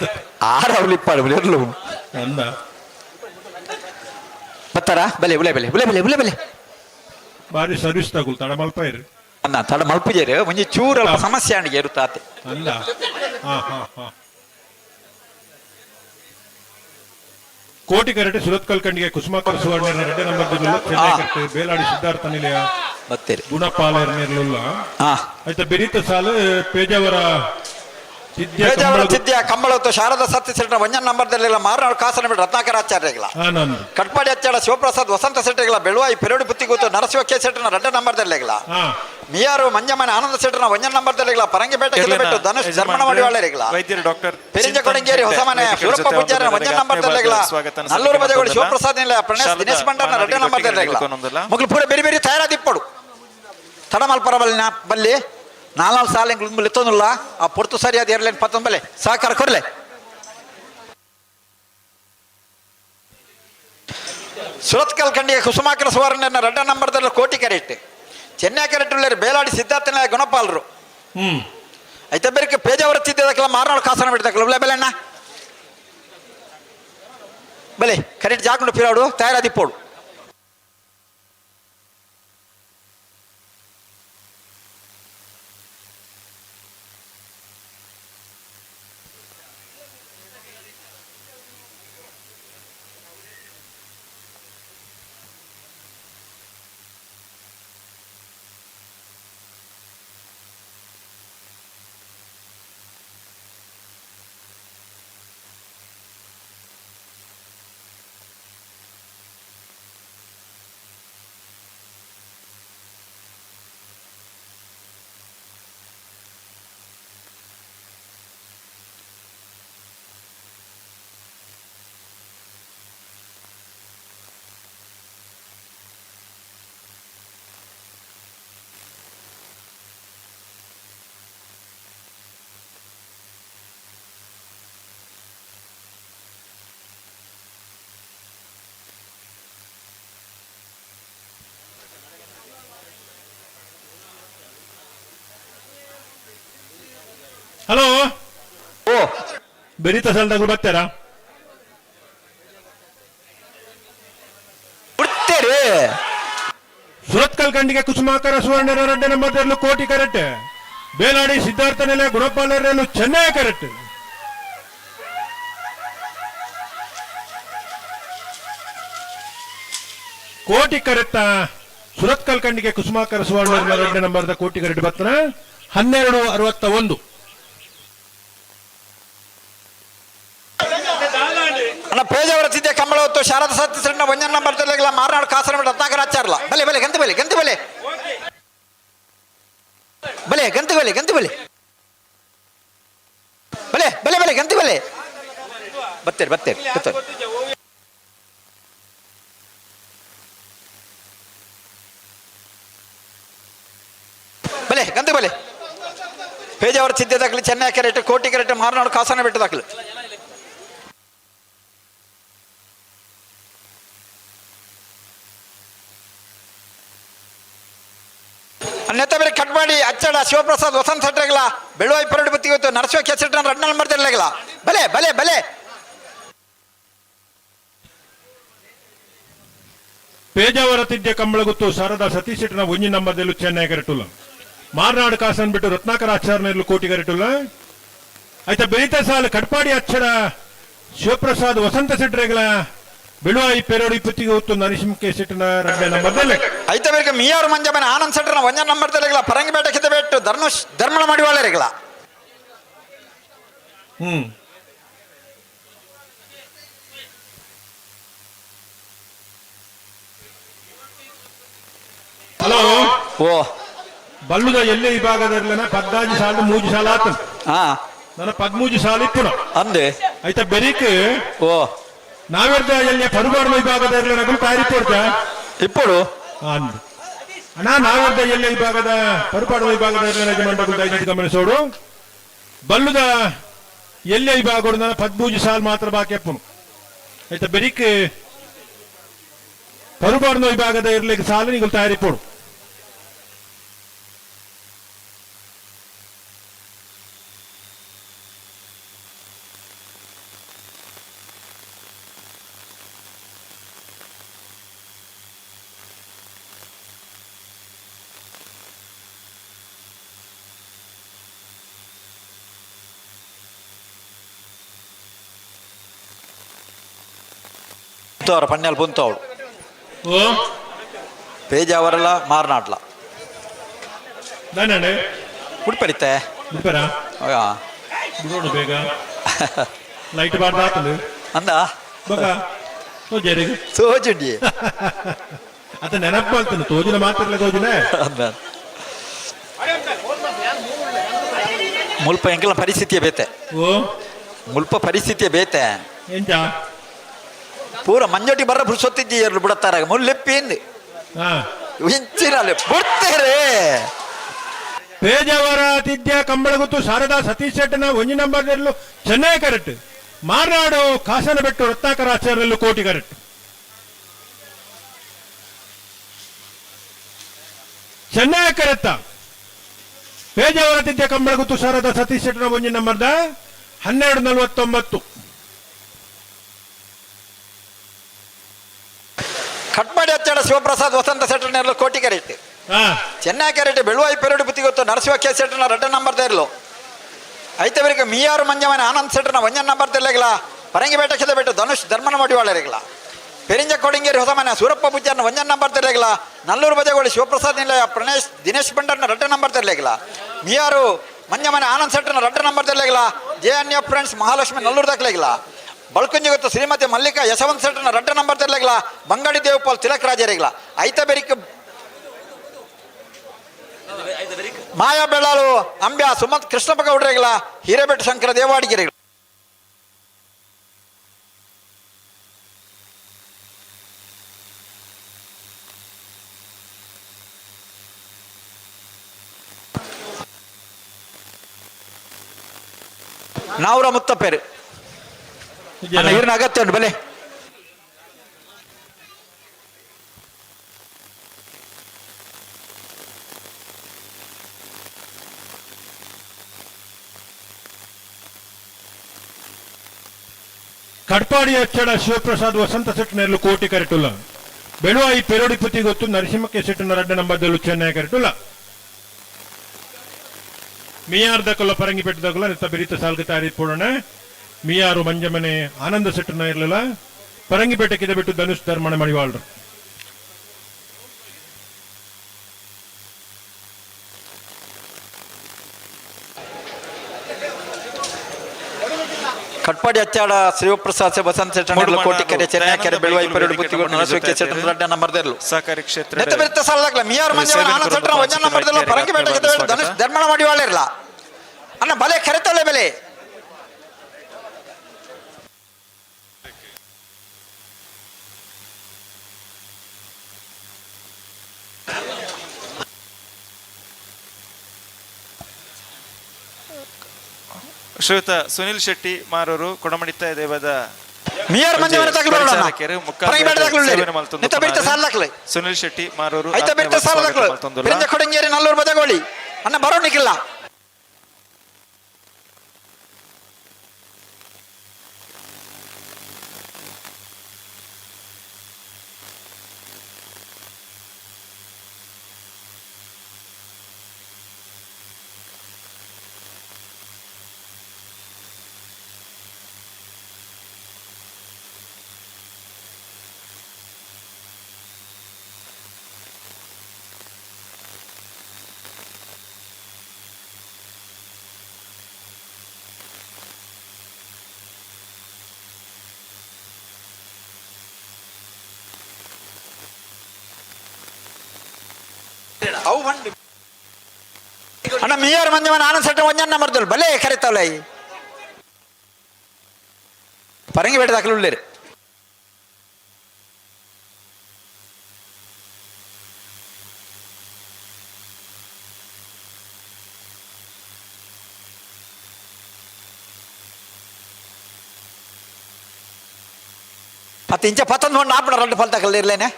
ಆರು ಅವಳು ಇಪ್ಪಾಡು ಇರ್ಲು ಅಂದ ಬತ್ತಾರ ಬಲೆ ಬಲೆ ಬಲೆ ಬಲೆ ಬಲೆ ಬಲೆ ಬಲೆ ಬಾರಿ ಸರ್ವಿಸ್ ತಗೊಳ್ ತಡ ಮಲ್ಪ ಇರು ಅನ್ನ ತಡ ಮಲ್ಪಿಜೇರು ಒಂಜಿ ಚೂರು ಅಲ್ಪ ಸಮಸ್ಯೆ ಆಣಿಗೆ ಇರುತ್ತಾತೆ ಅಂದ ಹಾ ಹಾ ಹಾ ಕೋಟಿ ಕರೆಕ್ಟ್ ಸುರತ್ಕಲ್ ಕಂಡಿಗೆ ಕುಸುಮಾಕರ್ ಸುವರ್ಣ ರೆಡ್ಡೆ ನಂಬರ್ ಚೆನ್ನೈ ಕರೆಕ್ಟ್ ಬೇಲಾಡಿ ಸಿದ್ಧಾರ್ಥ ನಿಲಯ ಬತ್ತೇರಿ ಗುಣಪಾಲ ನಿರ್ಲಿಲ್ಲ ಹಾ ಆಯ್ತಾ ಬೆರೀತ ಸಾಲು ಪೇಜಾವರ ಬೇಜಾವರ ಸಿದ್ಧಿಯ ಕಂಬಳತ್ತು ಶಾರದಾ ಸತ್ಯ ಸೆಟ್ನ ಒಂಜನ್ ನಂಬರ್ದಲ್ಲಿಲ್ಲ ಮಾರನಾಡು ಕಾಸನ ಬಿಟ್ಟು ರತ್ನಾಕರಾಚಾರ್ಯಗಳ ಆನಂದ್ ಕಟ್ಪಾಡಿ ಹಚ್ಚಾಡ ಶಿವಪ್ರಸಾದ್ ವಸಂತ ಸೆಟ್ಗಳ ಬೆಳುವಾಯಿ ಪೆರೋಡಿ ಪುತ್ತಿಗೂತು ನರಸಿಂಹ ಕೆ ಸೆಟ್ನ ರೆಡ್ಡ ನಂಬರ್ದಲ್ಲಿಗಳ ಹಾ ಮಿಯಾರು ಮಂಜಮ್ಮನ ಆನಂದ ಸೆಟ್ನ ಒಂಜನ್ ನಂಬರ್ದಲ್ಲಿಗಳ ಪರಂಗಿಪೇಟೆ ಕಿಲೋಮೀಟರ್ ಧನುಷ್ ಧರ್ಮಣ ಮಡಿವಾಳರಿಗಳ ವೈದ್ಯರು ಡಾಕ್ಟರ್ ಪೆರಿಂಜ ಕೊಡಂಗೇರಿ ಹೊಸಮನೆ ಸೂರಪ್ಪ ಪೂಜಾರ ಒಂಜನ್ ನಂಬರ್ದಲ್ಲಿಗಳ ನಲ್ಲೂರು ಬಜೆಗಳು ಶಿವಪ್ರಸಾದ್ ನಿಲಯ ಪ್ರಣೇಶ್ ದಿನೇಶ್ ಭಂಡಾರನ ರೆಡ್ಡ ನಂಬರ್ದಲ್ಲಿಗಳ ಮಕ್ಕಳು ಪೂರ ಬೇರೆ ಬೇರೆ ತಯಾರಾದಿಪ್ಪಡು ತಡಮಲ್ಪರ ಬಲ್ಲಿ ನಾಲ್ಕು ಸಾಲ ಎತ್ತೋದಿಲ್ಲ ಆ ಪೊರ್ತು ಸರಿಯಾದ ಇರಲೇನು ಪತ್ತೊಂದು ಬಲೆ ಸಹಕಾರ ಕೊಡ್ಲೆ ಸುರತ್ಕಲ್ ಖಂಡಿಗೆ ಕುಸುಮಾಕರ ಸುವರ್ಣ ರೆಡ್ಡ ನಂಬರ್ದಲ್ಲಿ ಕೋಟಿ ಕ್ಯಾರೆಟ್ ಚೆನ್ನೈ ಕ್ಯಾರೆಟ್ ಉಳ್ಳೇರು ಬೇಲಾಡಿ ಸಿದ್ಧಾರ್ಥನ ಗುಣಪಾಲರು ಐತೆ ಬೇರೆ ಪೇಜಾವರ ತಿದ್ದದಕ್ಕೆಲ್ಲ ಮಾರನಾಡು ಕಾಸನ ಬಿಡ್ತಕ್ಕಲ್ಲ ಬಲೆ ಬೆಲೆಣ್ಣ ಬಲೆ ಕರೆಕ್ಟ್ ಜಾಕೊಂಡು ಪಿರಾಡು ತಯಾರಾದಿಪ್ಪೋಡು ಹಲೋ ಓ ಬೆರೀತ ಸಾಲದಾಗ ಬರ್ತಾರಾ ಬಿಡ್ತೇರಿ ಸುರತ್ಕಲ್ ಕಂಡಿಗೆ ಕುಸುಮಾಕರ ಸುವರ್ಣ ರೆಡ್ಡ ನಂಬರ್ ಕೋಟಿ ಕರೆಕ್ಟ್ ಬೇಲಾಡಿ ಸಿದ್ಧಾರ್ಥ ನಿಲಯ ಗುಣಪಾಲರೇನು ಚೆನ್ನೈ ಕರೆಕ್ಟ್ ಕೋಟಿ ಕರೆಕ್ಟ ಸುರತ್ಕಲ್ ಕಂಡಿಗೆ ಕುಸುಮಾಕರ ಸುವರ್ಣ ರೆಡ್ಡ ನಂಬರ್ ಕೋಟಿ ಕರೆಕ್ಟ್ ಬರ್ತನ 1261 ಅಣ್ಣ ಪೇಜಾವರ ತಿದ್ದೆ ಕಂಬಳ ಹೊತ್ತು ಶಾರದಾ ಸತ್ಯ ಸಣ್ಣ ಒಂಜನ್ ನಂಬರ್ದಲ್ಲಿಗಳ ಮಾರನಾಡು ಕಾಸನ ಬಿಟ್ಟು ರತ್ನಾಕರಾಚಾರ್ಲ ಬಲೆ ಬಲೆ ಗಂತು ಬಲೆ ಗಂತು ಬಲೆ ಬಲೆ ಗಂತು ಬಲೆ ಗಂತು ಬಲೆ ಬೆಲೆ ಬೆಲೆ ಗಂತಿ ಬೆಲೆ ಬತ್ತೇರಿ ಬತ್ತೇರಿ ಬತ್ತೇರಿ ಬೆಲೆ ಗಂತಿ ಬೆಲೆ ಪೇಜಾವರ ಸಿದ್ಧ ದಾಖಲೆ ಚೆನ್ನೈ ಕೆರೆಟ್ ಕೋಟಿ ಕೆರೆಟ್ ಮಾರನಾಡು ಕಾಸನ ಬೆಟ್ಟ ದಾಖಲೆ ಅನ್ಯತ ಬೇರೆ ಕಟ್ಮಾಡಿ ಅಚ್ಚಡ ಶಿವಪ್ರಸಾದ್ ವಸಂತ ಸೆಟ್ರೆಗಳ ಬೆಳುವಾಯಿ ಪರಡು ಬತ್ತಿಗೆ ನರಸಿಂಹ ಕೆಸೆಟ್ ರಡ್ನಲ್ ಮಾಡ್ತಿರ್ಲಿಲ್ಲ ಬಲೆ ಬಲೆ ಬಲೆ ಪೇಜಾವರ ತಿದ್ದೆ ಕಂಬಳಗುತ್ತು ಶಾರದಾ ಸತೀಶ್ ಶೆಟ್ಟನ ಒಂಜಿ ನಂಬರ್ದಲ್ಲೂ ಚೆನ್ನೈ ಕೆರೆಟುಲ್ಲ ಮಾರ್ನಾಡು ಕಾಸನ್ ಬಿಟ್ಟು ರತ್ನಾಕರ ಆಚಾರ್ಯನಲ್ಲೂ ಕೋಟಿ ಕೆರೆಟುಲ್ಲ ಆಯ್ತಾ ಬೆಳಿತ ಸಾಲ ಕಟ್ಪಾಡಿ ಅಚ್ಚಡ ಶಿವಪ್ರಸಾದ್ ವಸಂತ ಸೆಟ್ರೆಗಳ ಬೆಳುವಾಯಿ ಪೆರೋಡಿ ಪುತ್ತಿಗೆ ಹೊತ್ತು ನರಸಿಂಹ ಶೆಟ್ಟನ 2ನೇ ನಂಬರ್ದಲ್ಲಿ ಐತ ಬೇರೆ ಮಿಯಾರು ಮಂಜಮನ ಆನಂದ್ ಸೆಟ್ರನ 1ನೇ ನಂಬರ್ದಲ್ಲಿಗಳ ಪರಂಗಿ ಬೇಟ ಕಿತ್ತ ಬೆಟ್ಟು ಧರ್ಮಳ ಮಾಡಿವಾಳರಿಗಳ ಹಲೋ ಓ ಬಲ್ಲುದ ಎಲ್ಲೇ ವಿಭಾಗದಲ್ಲಿನ 14 ಸಾಲ 3 ಸಾಲ ಆತು ಹಾ ನನ್ನ 13 ಸಾಲ ಇತ್ತು ಅಂದೆ ಆಯ್ತಾ ಬೆರೀಕ್ ಓ ನಾವೆರ್ದ ಎಲ್ಲಿ ಪರುಬಾರ್ದ ವಿಭಾಗದಲ್ಲಿ ನಗಲು ತಯಾರಿ ಕೊಡ್ತಾ ఇప్పుడు ಅಂದ್ ಅಣ್ಣ ನಾವೆರ್ದ ಎಲ್ಲಿ ವಿಭಾಗದ ಪರುಪಾಡ ವಿಭಾಗದಲ್ಲಿ ಯಜಮಾನರು ದಯವಿಟ್ಟು ಗಮನಿಸೋಡು ಬಲ್ಲುದ ಎಲ್ಲೇ ವಿಭಾಗ 13 ಸಾಲ ಮಾತ್ರ ಬಾಕಿ ಅಪ್ಪನು ಆಯ್ತಾ ಬೆರೀಕ್ ಪರುಬಾರ್ದ ವಿಭಾಗದ ಇರ್ಲಿಕ್ಕೆ ಸಾಲ ನೀವು ತಯಾರಿ ಕೊಡು పన్నెలు పొందుతాడు ఓ పేజావరల మారనాట్ల ನಾನೇ ಉಡ್ಪಡಿತೆ ಬಿಡ್ತಾರಾ ಬಿಡೋಣ ಬೇಗ ಲೈಟ್ ಬಾರ್ದಾತಲು ಅಂದ ಬಗ ತೋಜರಿಗೆ ಸೋಜುಂಡಿ ಅತ ನೆನಪು ಮಾಡ್ತಾನೆ ತೋಜಿನ ಮಾತ್ರ ತೋಜಿನ ಅಂದ ಮುಲ್ಪ ಎಂಕಲ ಪರಿಸ್ಥಿತಿಯ ಬೇತೆ ಓ ಮುಲ್ಪ ಪರಿಸ್ಥಿತಿಯ ಬೇತೆ ಎಂತ ಪೂರ ಮಂಜೋಟಿ ಬರ್ರ ಬುಡ್ಸೊತ್ತಿದ್ದಿ ಎರಡು ಬಿಡತ್ತಾರ ಮುಲ್ಲೆಪ್ಪಿಂದು ಹಾ ಇಂಚಿನಲ್ಲಿ ಬಿಡ್ತೇರೆ ಪೇಜಾವರ ತಿದ್ಯ ಕಂಬಳಗುತ್ತು ಶಾರದಾ ಸತೀಶ್ ಶೆಟ್ಟನ 1 ನಂಬರ್ನಲ್ಲೂ ಚೆನ್ನೈ ಕರೆಕ್ಟ್ ಮಾರ್ನಾಡು ಕಾಸನ ಬೆಟ್ಟು ರತ್ನಾಕರ ಆಚಾರ್ಯಲ್ಲೂ ಕೋಟಿ ಕರೆಕ್ಟ್ ಚೆನ್ನೈ ಕರೆಕ್ಟ ಪೇಜಾವರ ತಿದ್ಯ ಕಂಬಳಗುತ್ತು ಶಾರದಾ ಸತೀಶ್ ಶೆಟ್ಟನ 1 ನಂಬರ್ದ 1249 ಕಟ್ಮಾಡಿ ಹಚ್ಚಾಡ ಶಿವಪ್ರಸಾದ್ ವಸಂತ ಸೆಟ್ರನೆಲ್ಲ ಕೋಟಿ ಕೆರೆಟ್ ಹಾ ಚೆನ್ನೈ ಕೆರೆಟ್ ಬೆಳುವಾಯಿ ಪೆರಡು ಬುತ್ತಿ ಗೊತ್ತು ನರಸಿಂಹ ಕೆ ಸೆಟ್ರನ 2ನೇ ನಂಬರ್ದ ಇರ್ಲು ಐತೆ ಬೇರೆ ಮಿಯಾರು ಮಂಜಮನ ಆನಂದ್ ಸೆಟ್ರನ 1ನೇ ನಂಬರ್ದಲ್ಲಿಗಳ ಪರಂಗಿ ಬೇಟ ಕಿದ ಬೆಟ್ಟು ಧರ್ಮನ ಮಾಡಿವಾಳರಿಗಳ ಪೆರಿಂಜ ಕೊಡಿಂಗೇರಿ ಹೊಸಮನೆ ಸೂರಪ್ಪ ಪೂಜಾರನ 1ನೇ ನಂಬರ್ದಲ್ಲಿಗಳ ನಲ್ಲೂರು ಬಜೆಗೋಳಿ ಶಿವಪ್ರಸಾದ್ ನಿಲಯ ದಿನೇಶ್ ಬಂಡರ್ನ 2ನೇ ನಂಬರ್ದಲ್ಲಿಗಳ ಮಿಯಾರು ಮಂಜಮನೆ ಆನಂದ್ ಸೆಟ್ರನ 2ನೇ ನಂಬರ್ದಲ್ಲಿಗಳ JNF ಫ್ರೆಂಡ್ಸ್ ಮಹಾಲಕ್ಷ್ಮಿ ನಲ್ಲೂರು ದಾಖಲೆಗಳ ಬಳ್ಕುಂಜಿ ಗೊತ್ತು ಶ್ರೀಮತಿ ಮಲ್ಲಿಕಾ ಯಶವಂತ್ ಸೆಟ್ರನ 2ನೇ ನಂಬರ್ದಲ್ಲಿಗಳ ಬಂಗಾಡಿ ದೇವಪಾಲ್ ತಿಲಕ್ ರಾಜರಿಗಳ ಐತ ಬೆರಿಕ್ ಮಾಯಾ ಬೆಳ್ಳಾಳು ಅಂಬ್ಯಾ ಸುಮಂತ್ ಕೃಷ್ಣಪ್ಪ ಗೌಡ್ರಿಗಳ ಹಿರೇಬೆಟ್ಟು ಶಂಕರ ದೇವಾಡಿಗೆರೆಗಳು ನಾವ್ರ ಮುತ್ತಪ್ಪೇರು ನೀರಿನ ಅಗತ್ಯ ಉಂಟು ಬೆಲೆ ಕಟ್ಪಾಡಿ ಅಚ್ಚಡ ಶಿವಪ್ರಸಾದ್ ವಸಂತ ಸೆಟ್ನೆಲ್ಲೂ ಕೋಟಿ ಕರೆಟುಲ್ಲ ಬೆಳುವಾಯಿ ಪೆರೋಡಿ ಪುತ್ತಿ ಗೊತ್ತು ನರಸಿಂಹಕ್ಕೆ ಸೆಟ್ನ 2ನೇ ನಂಬರ್ದಲ್ಲೂ ಚೆನ್ನೈ ಕರೆಟುಲ್ಲ ಮಿಯಾರ್ ದಕ್ಕಲ್ಲ ಪರಂಗಿ ಪೆಟ್ಟದಕ್ಕಲ್ಲ ನಿತ್ತ ಬೆರೀತ ಸಾಲ್ಗೆ ತಯಾರಿ ಪೋಡೋಣ ಮಿಯಾರು ಮಂಜಮನೆ ಆನಂದ ಸೆಟ್ನ ಇರಲಿಲ್ಲ ಪರಂಗಿ ಪೇಟೆಕ್ಕಿದ ಬಿಟ್ಟು ಧನುಷ್ ಧರ್ಮಣ ಮಡಿವಾಳ್ರು ಕಟ್ಪಾಡಿ ಹಚ್ಚಾಡ ಶಿವಪ್ರಸಾದ್ ವಸಂತ ಸೆಟ್ರನೆಲ್ಲ ಕೋಟಿ ಕೆರೆ ಚೆನ್ನೈ ಕೆರೆ ಬೆಳುವಾಯಿ ಪೆರಡು ಬುತ್ತಿ ಗೊತ್ತು ನರಸಿಂಹ ಕೆ ಸೆಟ್ನ 2ನೇ ನಂಬರ್ದಲ್ಲೂ ಸಹಕಾರಿ ಕ್ಷೇತ್ರ ನೆತ್ತ ಬೆರಿತ ಸಾಲಾಗ್ಲ ಮಿಯಾರು ಮಂಜಮನ ಆನಂದ್ ಸೆಟ್ರನ 1ನೇ ನಂಬರ್ದಲ್ಲೂ ಪರಂಗಿ ಬೇಟ ಕಿದ ಬೆಟ್ಟು ಧನುಷ್ ಧರ್ಮಣ ಮಾಡಿವಾಳರಿಲ್ಲ ಅನ್ನ ಬಲೆ ಕರೆತಲೆ ಬೆಲೆ ಶ್ರೀಯುತ ಸುನಿಲ್ ಶೆಟ್ಟಿ ಮಾರೂರು ಕೊಡಮಣಿತ್ತ ದೇವದ ಮಿಯರ್ ಮಂಜಮನ ತಗಲು ಬರೋಣ ಪರಿಚಾರಕರು ಪರಂಗಿ ಬೇಡ ತಗಲು ಸೇವನೆ ಮಲ್ತೊಂದು ನಿತ್ತ ಬಿಡ್ತ ಸಾಲ ತಗಲೆ ಸುನಿಲ್ ಶೆಟ್ಟಿ ಮಾರೂರು ಐತ ಬಿಡ್ತ ಸಾಲ ತಗಲು ಬಿರಿಂಜ ಕೊಡಂಗೇರಿ ನಲ್ಲೂರು ಬದಗೋಳಿ ಅಣ್ಣ ಬರೋಣಿಕ್ಕಿಲ್ಲ ಅವು ಬಂದು ಅಣ್ಣ ಮಿಯರ್ ಮಂಜಮನ ಆನಂದ್ ಸೆಟ್ಟ ಒಂಜನ್ನ ಮರ್ದಲ್ ಬಲೆ ಕರಿತಾವಲ್ಲ ಪರಂಗಿ ಬೇಡ ದಾಖಲು ಉಳ್ಳೇರಿ ಮತ್ತೆ ಇಂಚ ಪತ್ತೊಂದು ಹೊಂಡು ಆಪಣ రెండు ಫಲಿತಾಕಲ್ಲ ಇರ್ಲೇನೆ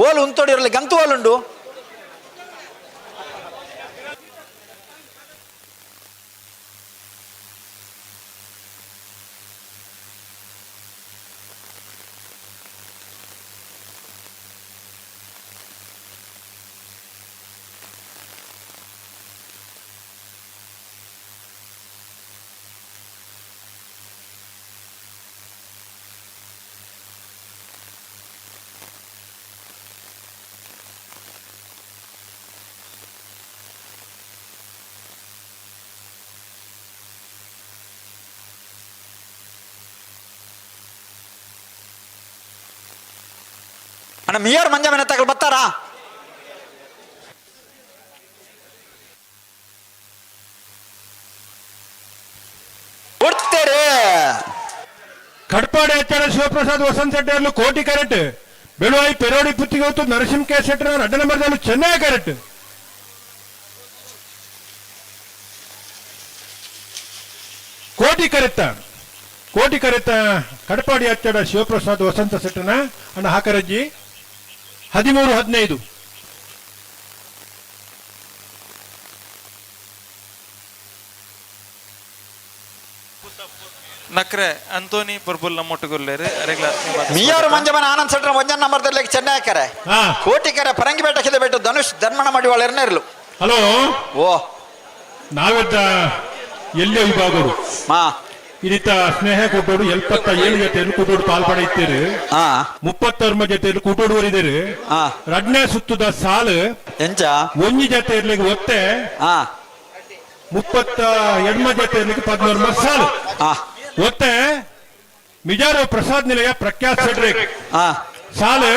ಓಲು ಉಂತೋಡಿ ಇರಲಿ ಗಂತು ಓಲುಂಡು ಅಣ್ಣ ಮಿಯರ್ ಮಂಜಮನ ತಗಲು ಬತ್ತಾರಾ ಕೊಡ್ತೇರೆ ಕಡ್ಪಾಡಿ ಅಚ್ಚಾರ ಶಿವಪ್ರಸಾದ್ ವಸಂತ ಶೆಟ್ಟಿ ಕೋಟಿ ಕ್ಯಾರೆಟ್ ಬೆಳುವಾಯಿ ಪೆರೋಡಿ ಪುತ್ತಿಗೆ ಹೊತ್ತು ನರಸಿಂಹ ಕೆ ಶೆಟ್ಟರ್ ಅಡ್ಡ ನಂಬರ್ದಲ್ಲೂ ಚೆನ್ನಾಗಿ ಕ್ಯಾರೆಟ್ ಕೋಟಿ ಕರೆತ್ತ ಕಡಪಾಡಿ ಅಚ್ಚಡ ಶಿವಪ್ರಸಾದ್ ವಸಂತ ಶೆಟ್ಟನ ಅಣ್ಣ ಹಾಕರಜ್ಜಿ 13-15 ನಕ್ರೆ ಅಂತೋನಿ ಪರ್ಬುಲ್ ನಮ್ಮೊಟ್ಟುಗೊಲ್ಲೇರು ಮಿಯರ್ ಮಂಜಮನ ಆನಂದ್ ಸೆಟ್ರ ಒಂಜನ್ನ ನಂಬರ್ದಲ್ಲಿ ಚೆನ್ನೈ ಹಾಕರೆ ಕೋಟಿಕೆರೆ ಪರಂಗಿ ಬೇಟಕ್ಕಿದೆ ಬಿಟ್ಟು ಧನುಷ್ ಧರ್ಮಣ ಮಾಡಿ ಒಳ್ಳೆರನೇ ಇರಲು ಹಲೋ ಓ ನಾವೆದ್ದ ಎಲ್ಲೇ ವಿಭಾಗರು ಇದಿತ್ತ ಸ್ನೇಹ ಕೊಟ್ಟೋಡು 77 ಜೊತೆಯಲ್ಲಿ ಕೂಟೋಡು ಪಾಲ್ಪಡ ಇತ್ತೀರಿ 36 ಜೊತೆಯಲ್ಲಿ ಕೂಟೋಡುವರಿದ್ದೀರಿ ರಡ್ನೇ ಸುತ್ತದ ಸಾಲು ಎಂಚ ಒಂಜಿ ಜೊತೆ ಇರ್ಲಿಕ್ಕೆ ಒತ್ತೆ 32 ಜೊತೆ ಇರ್ಲಿಕ್ಕೆ 14 ಸಾಲು ಒತ್ತೆ ಮಿಜಾರು ಪ್ರಸಾದ್ ನಿಲಯ ಪ್ರಖ್ಯಾತ್ ಶೆಟ್ರಿ ಸಾಲು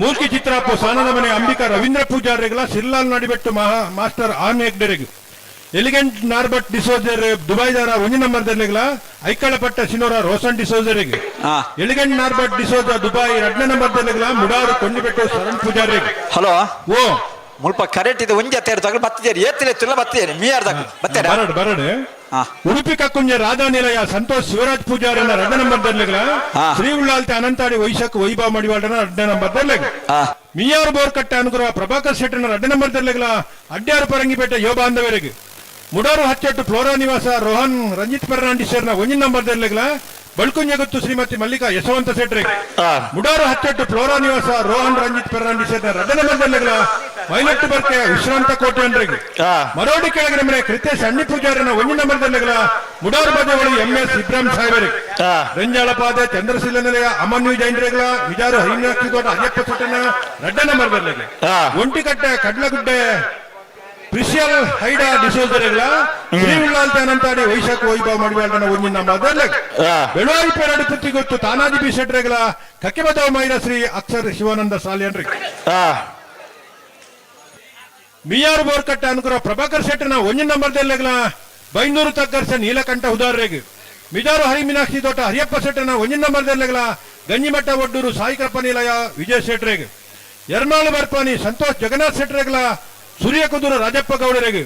ಮೂರ್ತಿ ಚಿತ್ರಾಪು ಸಾನದ ಮನೆ ಅಂಬಿಕಾ ರವೀಂದ್ರ ಪೂಜಾರಿಗಳ ಸಿರ್ಲಾಲ್ ನಡಿಬೆಟ್ಟು ಮಾಸ್ಟರ್ ಆನ್ ಹೆಗ್ಡೆರಿಗೆ ಎಲಿಗೆಂಟ್ ನಾರ್ಬಟ್ ಡಿಸೋಜರ್ ದುಬೈದಾರ ಒಂಜಿ ನಂಬರ್ದಲ್ಲಿಗಳ ಐಕ್ಕಳಪಟ್ಟ ಸಿನೋರ ರೋಷನ್ ಡಿಸೋಜರಿಗೆ ಎಲಿಗೆಂಟ್ ನಾರ್ಬಟ್ ಡಿಸೋಜ ದುಬೈ 2ನೇ ನಂಬರ್ದಲ್ಲಿಗಳ ಮುಡಾರು ಕೊಂಡಿಬೆಟ್ಟು ಶರಣ್ ಪೂಜಾರಿಗೆ ಹಲೋ ಓ ಮುಲ್ಪ ಕರೆಕ್ಟ್ ಇದೆ ಒಂಜಿ ತೇರು ತಗಲು ಬತ್ತಿದ್ದೀರಿ ಏತಿಲ್ಲ ಬತ್ತಿದ್ದೀರಿ ಮಿಯರ್ ಬತ್ತೇರ ಬರಡ್ ಉಡುಪಿ ಕಕ್ಕುಂಜ ರಾಧಾ ನಿಲಯ ಸಂತೋಷ್ ಶಿವರಾಜ್ ಪೂಜಾರಿನ 2ನೇ ನಂಬರ್ದಲ್ಲಿಗಳ ಶ್ರೀ ಉಳ್ಳಾಲ್ತೆ ಅನಂತಾಡಿ ವೈಶಾಖ ವೈಭವ ಮಡಿವಾಳನ 2ನೇ ನಂಬರ್ದಲ್ಲಿ ಮಿಯಾರ್ ಬೋರ್ಕಟ್ಟೆ ಅನುಗ್ರಹ ಪ್ರಭಾಕರ್ ಶೆಟ್ಟನ 2ನೇ ನಂಬರ್ದಲ್ಲಿಗಳ ಅಡ್ಯಾರು ಪರಂಗಿಪೇಟೆ ಯುವ ಬಾಂಧವರಿಗೆ ಮುಡಾರು ಹಚ್ಚಟ್ಟು ಫ್ಲೋರಾ ನಿವಾಸ ರೋಹನ್ ರಂಜಿತ್ ಫರ್ನಾಂಡಿಸರ್ನ 1 ನಂಬರ್ದಲ್ಲಿಗಳ ಬಳ್ಕುಂಜಗುತ್ತು ಶ್ರೀಮತಿ ಮಲ್ಲಿಕಾ ಯಶವಂತ ಶೆಟ್ರಿ ಮುಡಾರು ಹಚ್ಚಟ್ಟು ಫ್ಲೋರಾ ನಿವಾಸ ರೋಹನ್ ರಂಜಿತ್ ಫರ್ನಾಂಡಿಸರ್ನ 2ನೇ ನಂಬರ್ದಲ್ಲಿಗಳ ವೈಲಟ್ಟು ಬರ್ಕೆ ವಿಶ್ರಾಂತ ಕೋಟೆ ಅಂದ್ರಿಗೆ ಮರೋಡಿ ಕೆಳಗಿನ ಮನೆ ಕೃತೇಶ್ ಅಣ್ಣಿ ಪೂಜಾರನ 1 ನಂಬರ್ದಲ್ಲಿಗಳ ಮುಡಾರು ಬದವಳಿ MS ಇಬ್ರಾಹಿಂ ಸಾಹೇಬರಿಗೆ ರಂಜಾಳಪಾದೆ ಚಂದ್ರಶೀಲ ನಿಲಯ ಅಮನ್ಯು ಜೈನ್ರಿಗಳ ವಿಜಾರು ಹರಿನಾಕ್ಷಿ ತೋಟ ಅಯ್ಯಪ್ಪ ಶೆಟ್ಟನ 2ನೇ ನಂಬರ್ದಲ್ಲಿಗೆ ಒಂಟಿಕಟ್ಟೆ ಕಡ್ಲಗುಡ್ಡೆ ಪ್ರಿಷಿಯಲ್ ಹೈಡಾ ಡಿಸೋಜರೆಗಳ ಶ್ರೀ ಉಳ್ಳಾಲ್ತೆ ಅನಂತಾಡಿ ವೈಶಾಖ ವೈಭವ ಮಡಿವಾಳನ 1 ನಂಬರ್ದಲ್ಲಿ ಬೆಳುವಾಯಿ ಪೇರಡಿ ಪುತ್ತಿ ಗೊತ್ತು ತಾನಾಜಿ ಬಿ ಶೆಟ್ರೆಗಳ ಕಕ್ಕೆಬದವ ಮೈರ ಶ್ರೀ ಅಕ್ಷರ್ ಶಿವಾನಂದ ಸಾಲಿಯನ್ರಿ ಮಿಯಾರ್ ಬೋರ್ಕಟ್ಟೆ ಅನುಗ್ರಹ ಪ್ರಭಾಕರ್ ಶೆಟ್ಟನ 1 ನಂಬರ್ದಲ್ಲಿಗಳ ಬೈಂದೂರು ತಗ್ಗರ್ಸ ನೀಲಕಂಠ ಉದಾರ್ರೆಗೆ ಮಿಜಾರು ಹರಿಮೀನಾಕ್ಷಿ ತೋಟ ಹರಿಯಪ್ಪ ಶೆಟ್ಟನ 1 ನಂಬರ್ದಲ್ಲಿಗಳ ಗಂಜಿಮಠ ಒಡ್ಡೂರು ಸಾಯಿಕಪ್ಪ ನಿಲಯ ವಿಜಯ ಶೆಟ್ರೆಗೆ ಯರ್ಮಾಳು ಬರ್ಪಾನಿ ಸಂತೋಷ್ ಜಗನ್ನಾಥ್ ಶೆಟ್ರೆಗಳ ಸೂರ್ಯಕುದೂರು ರಾಜಪ್ಪ ಗೌಡರಿಗೆ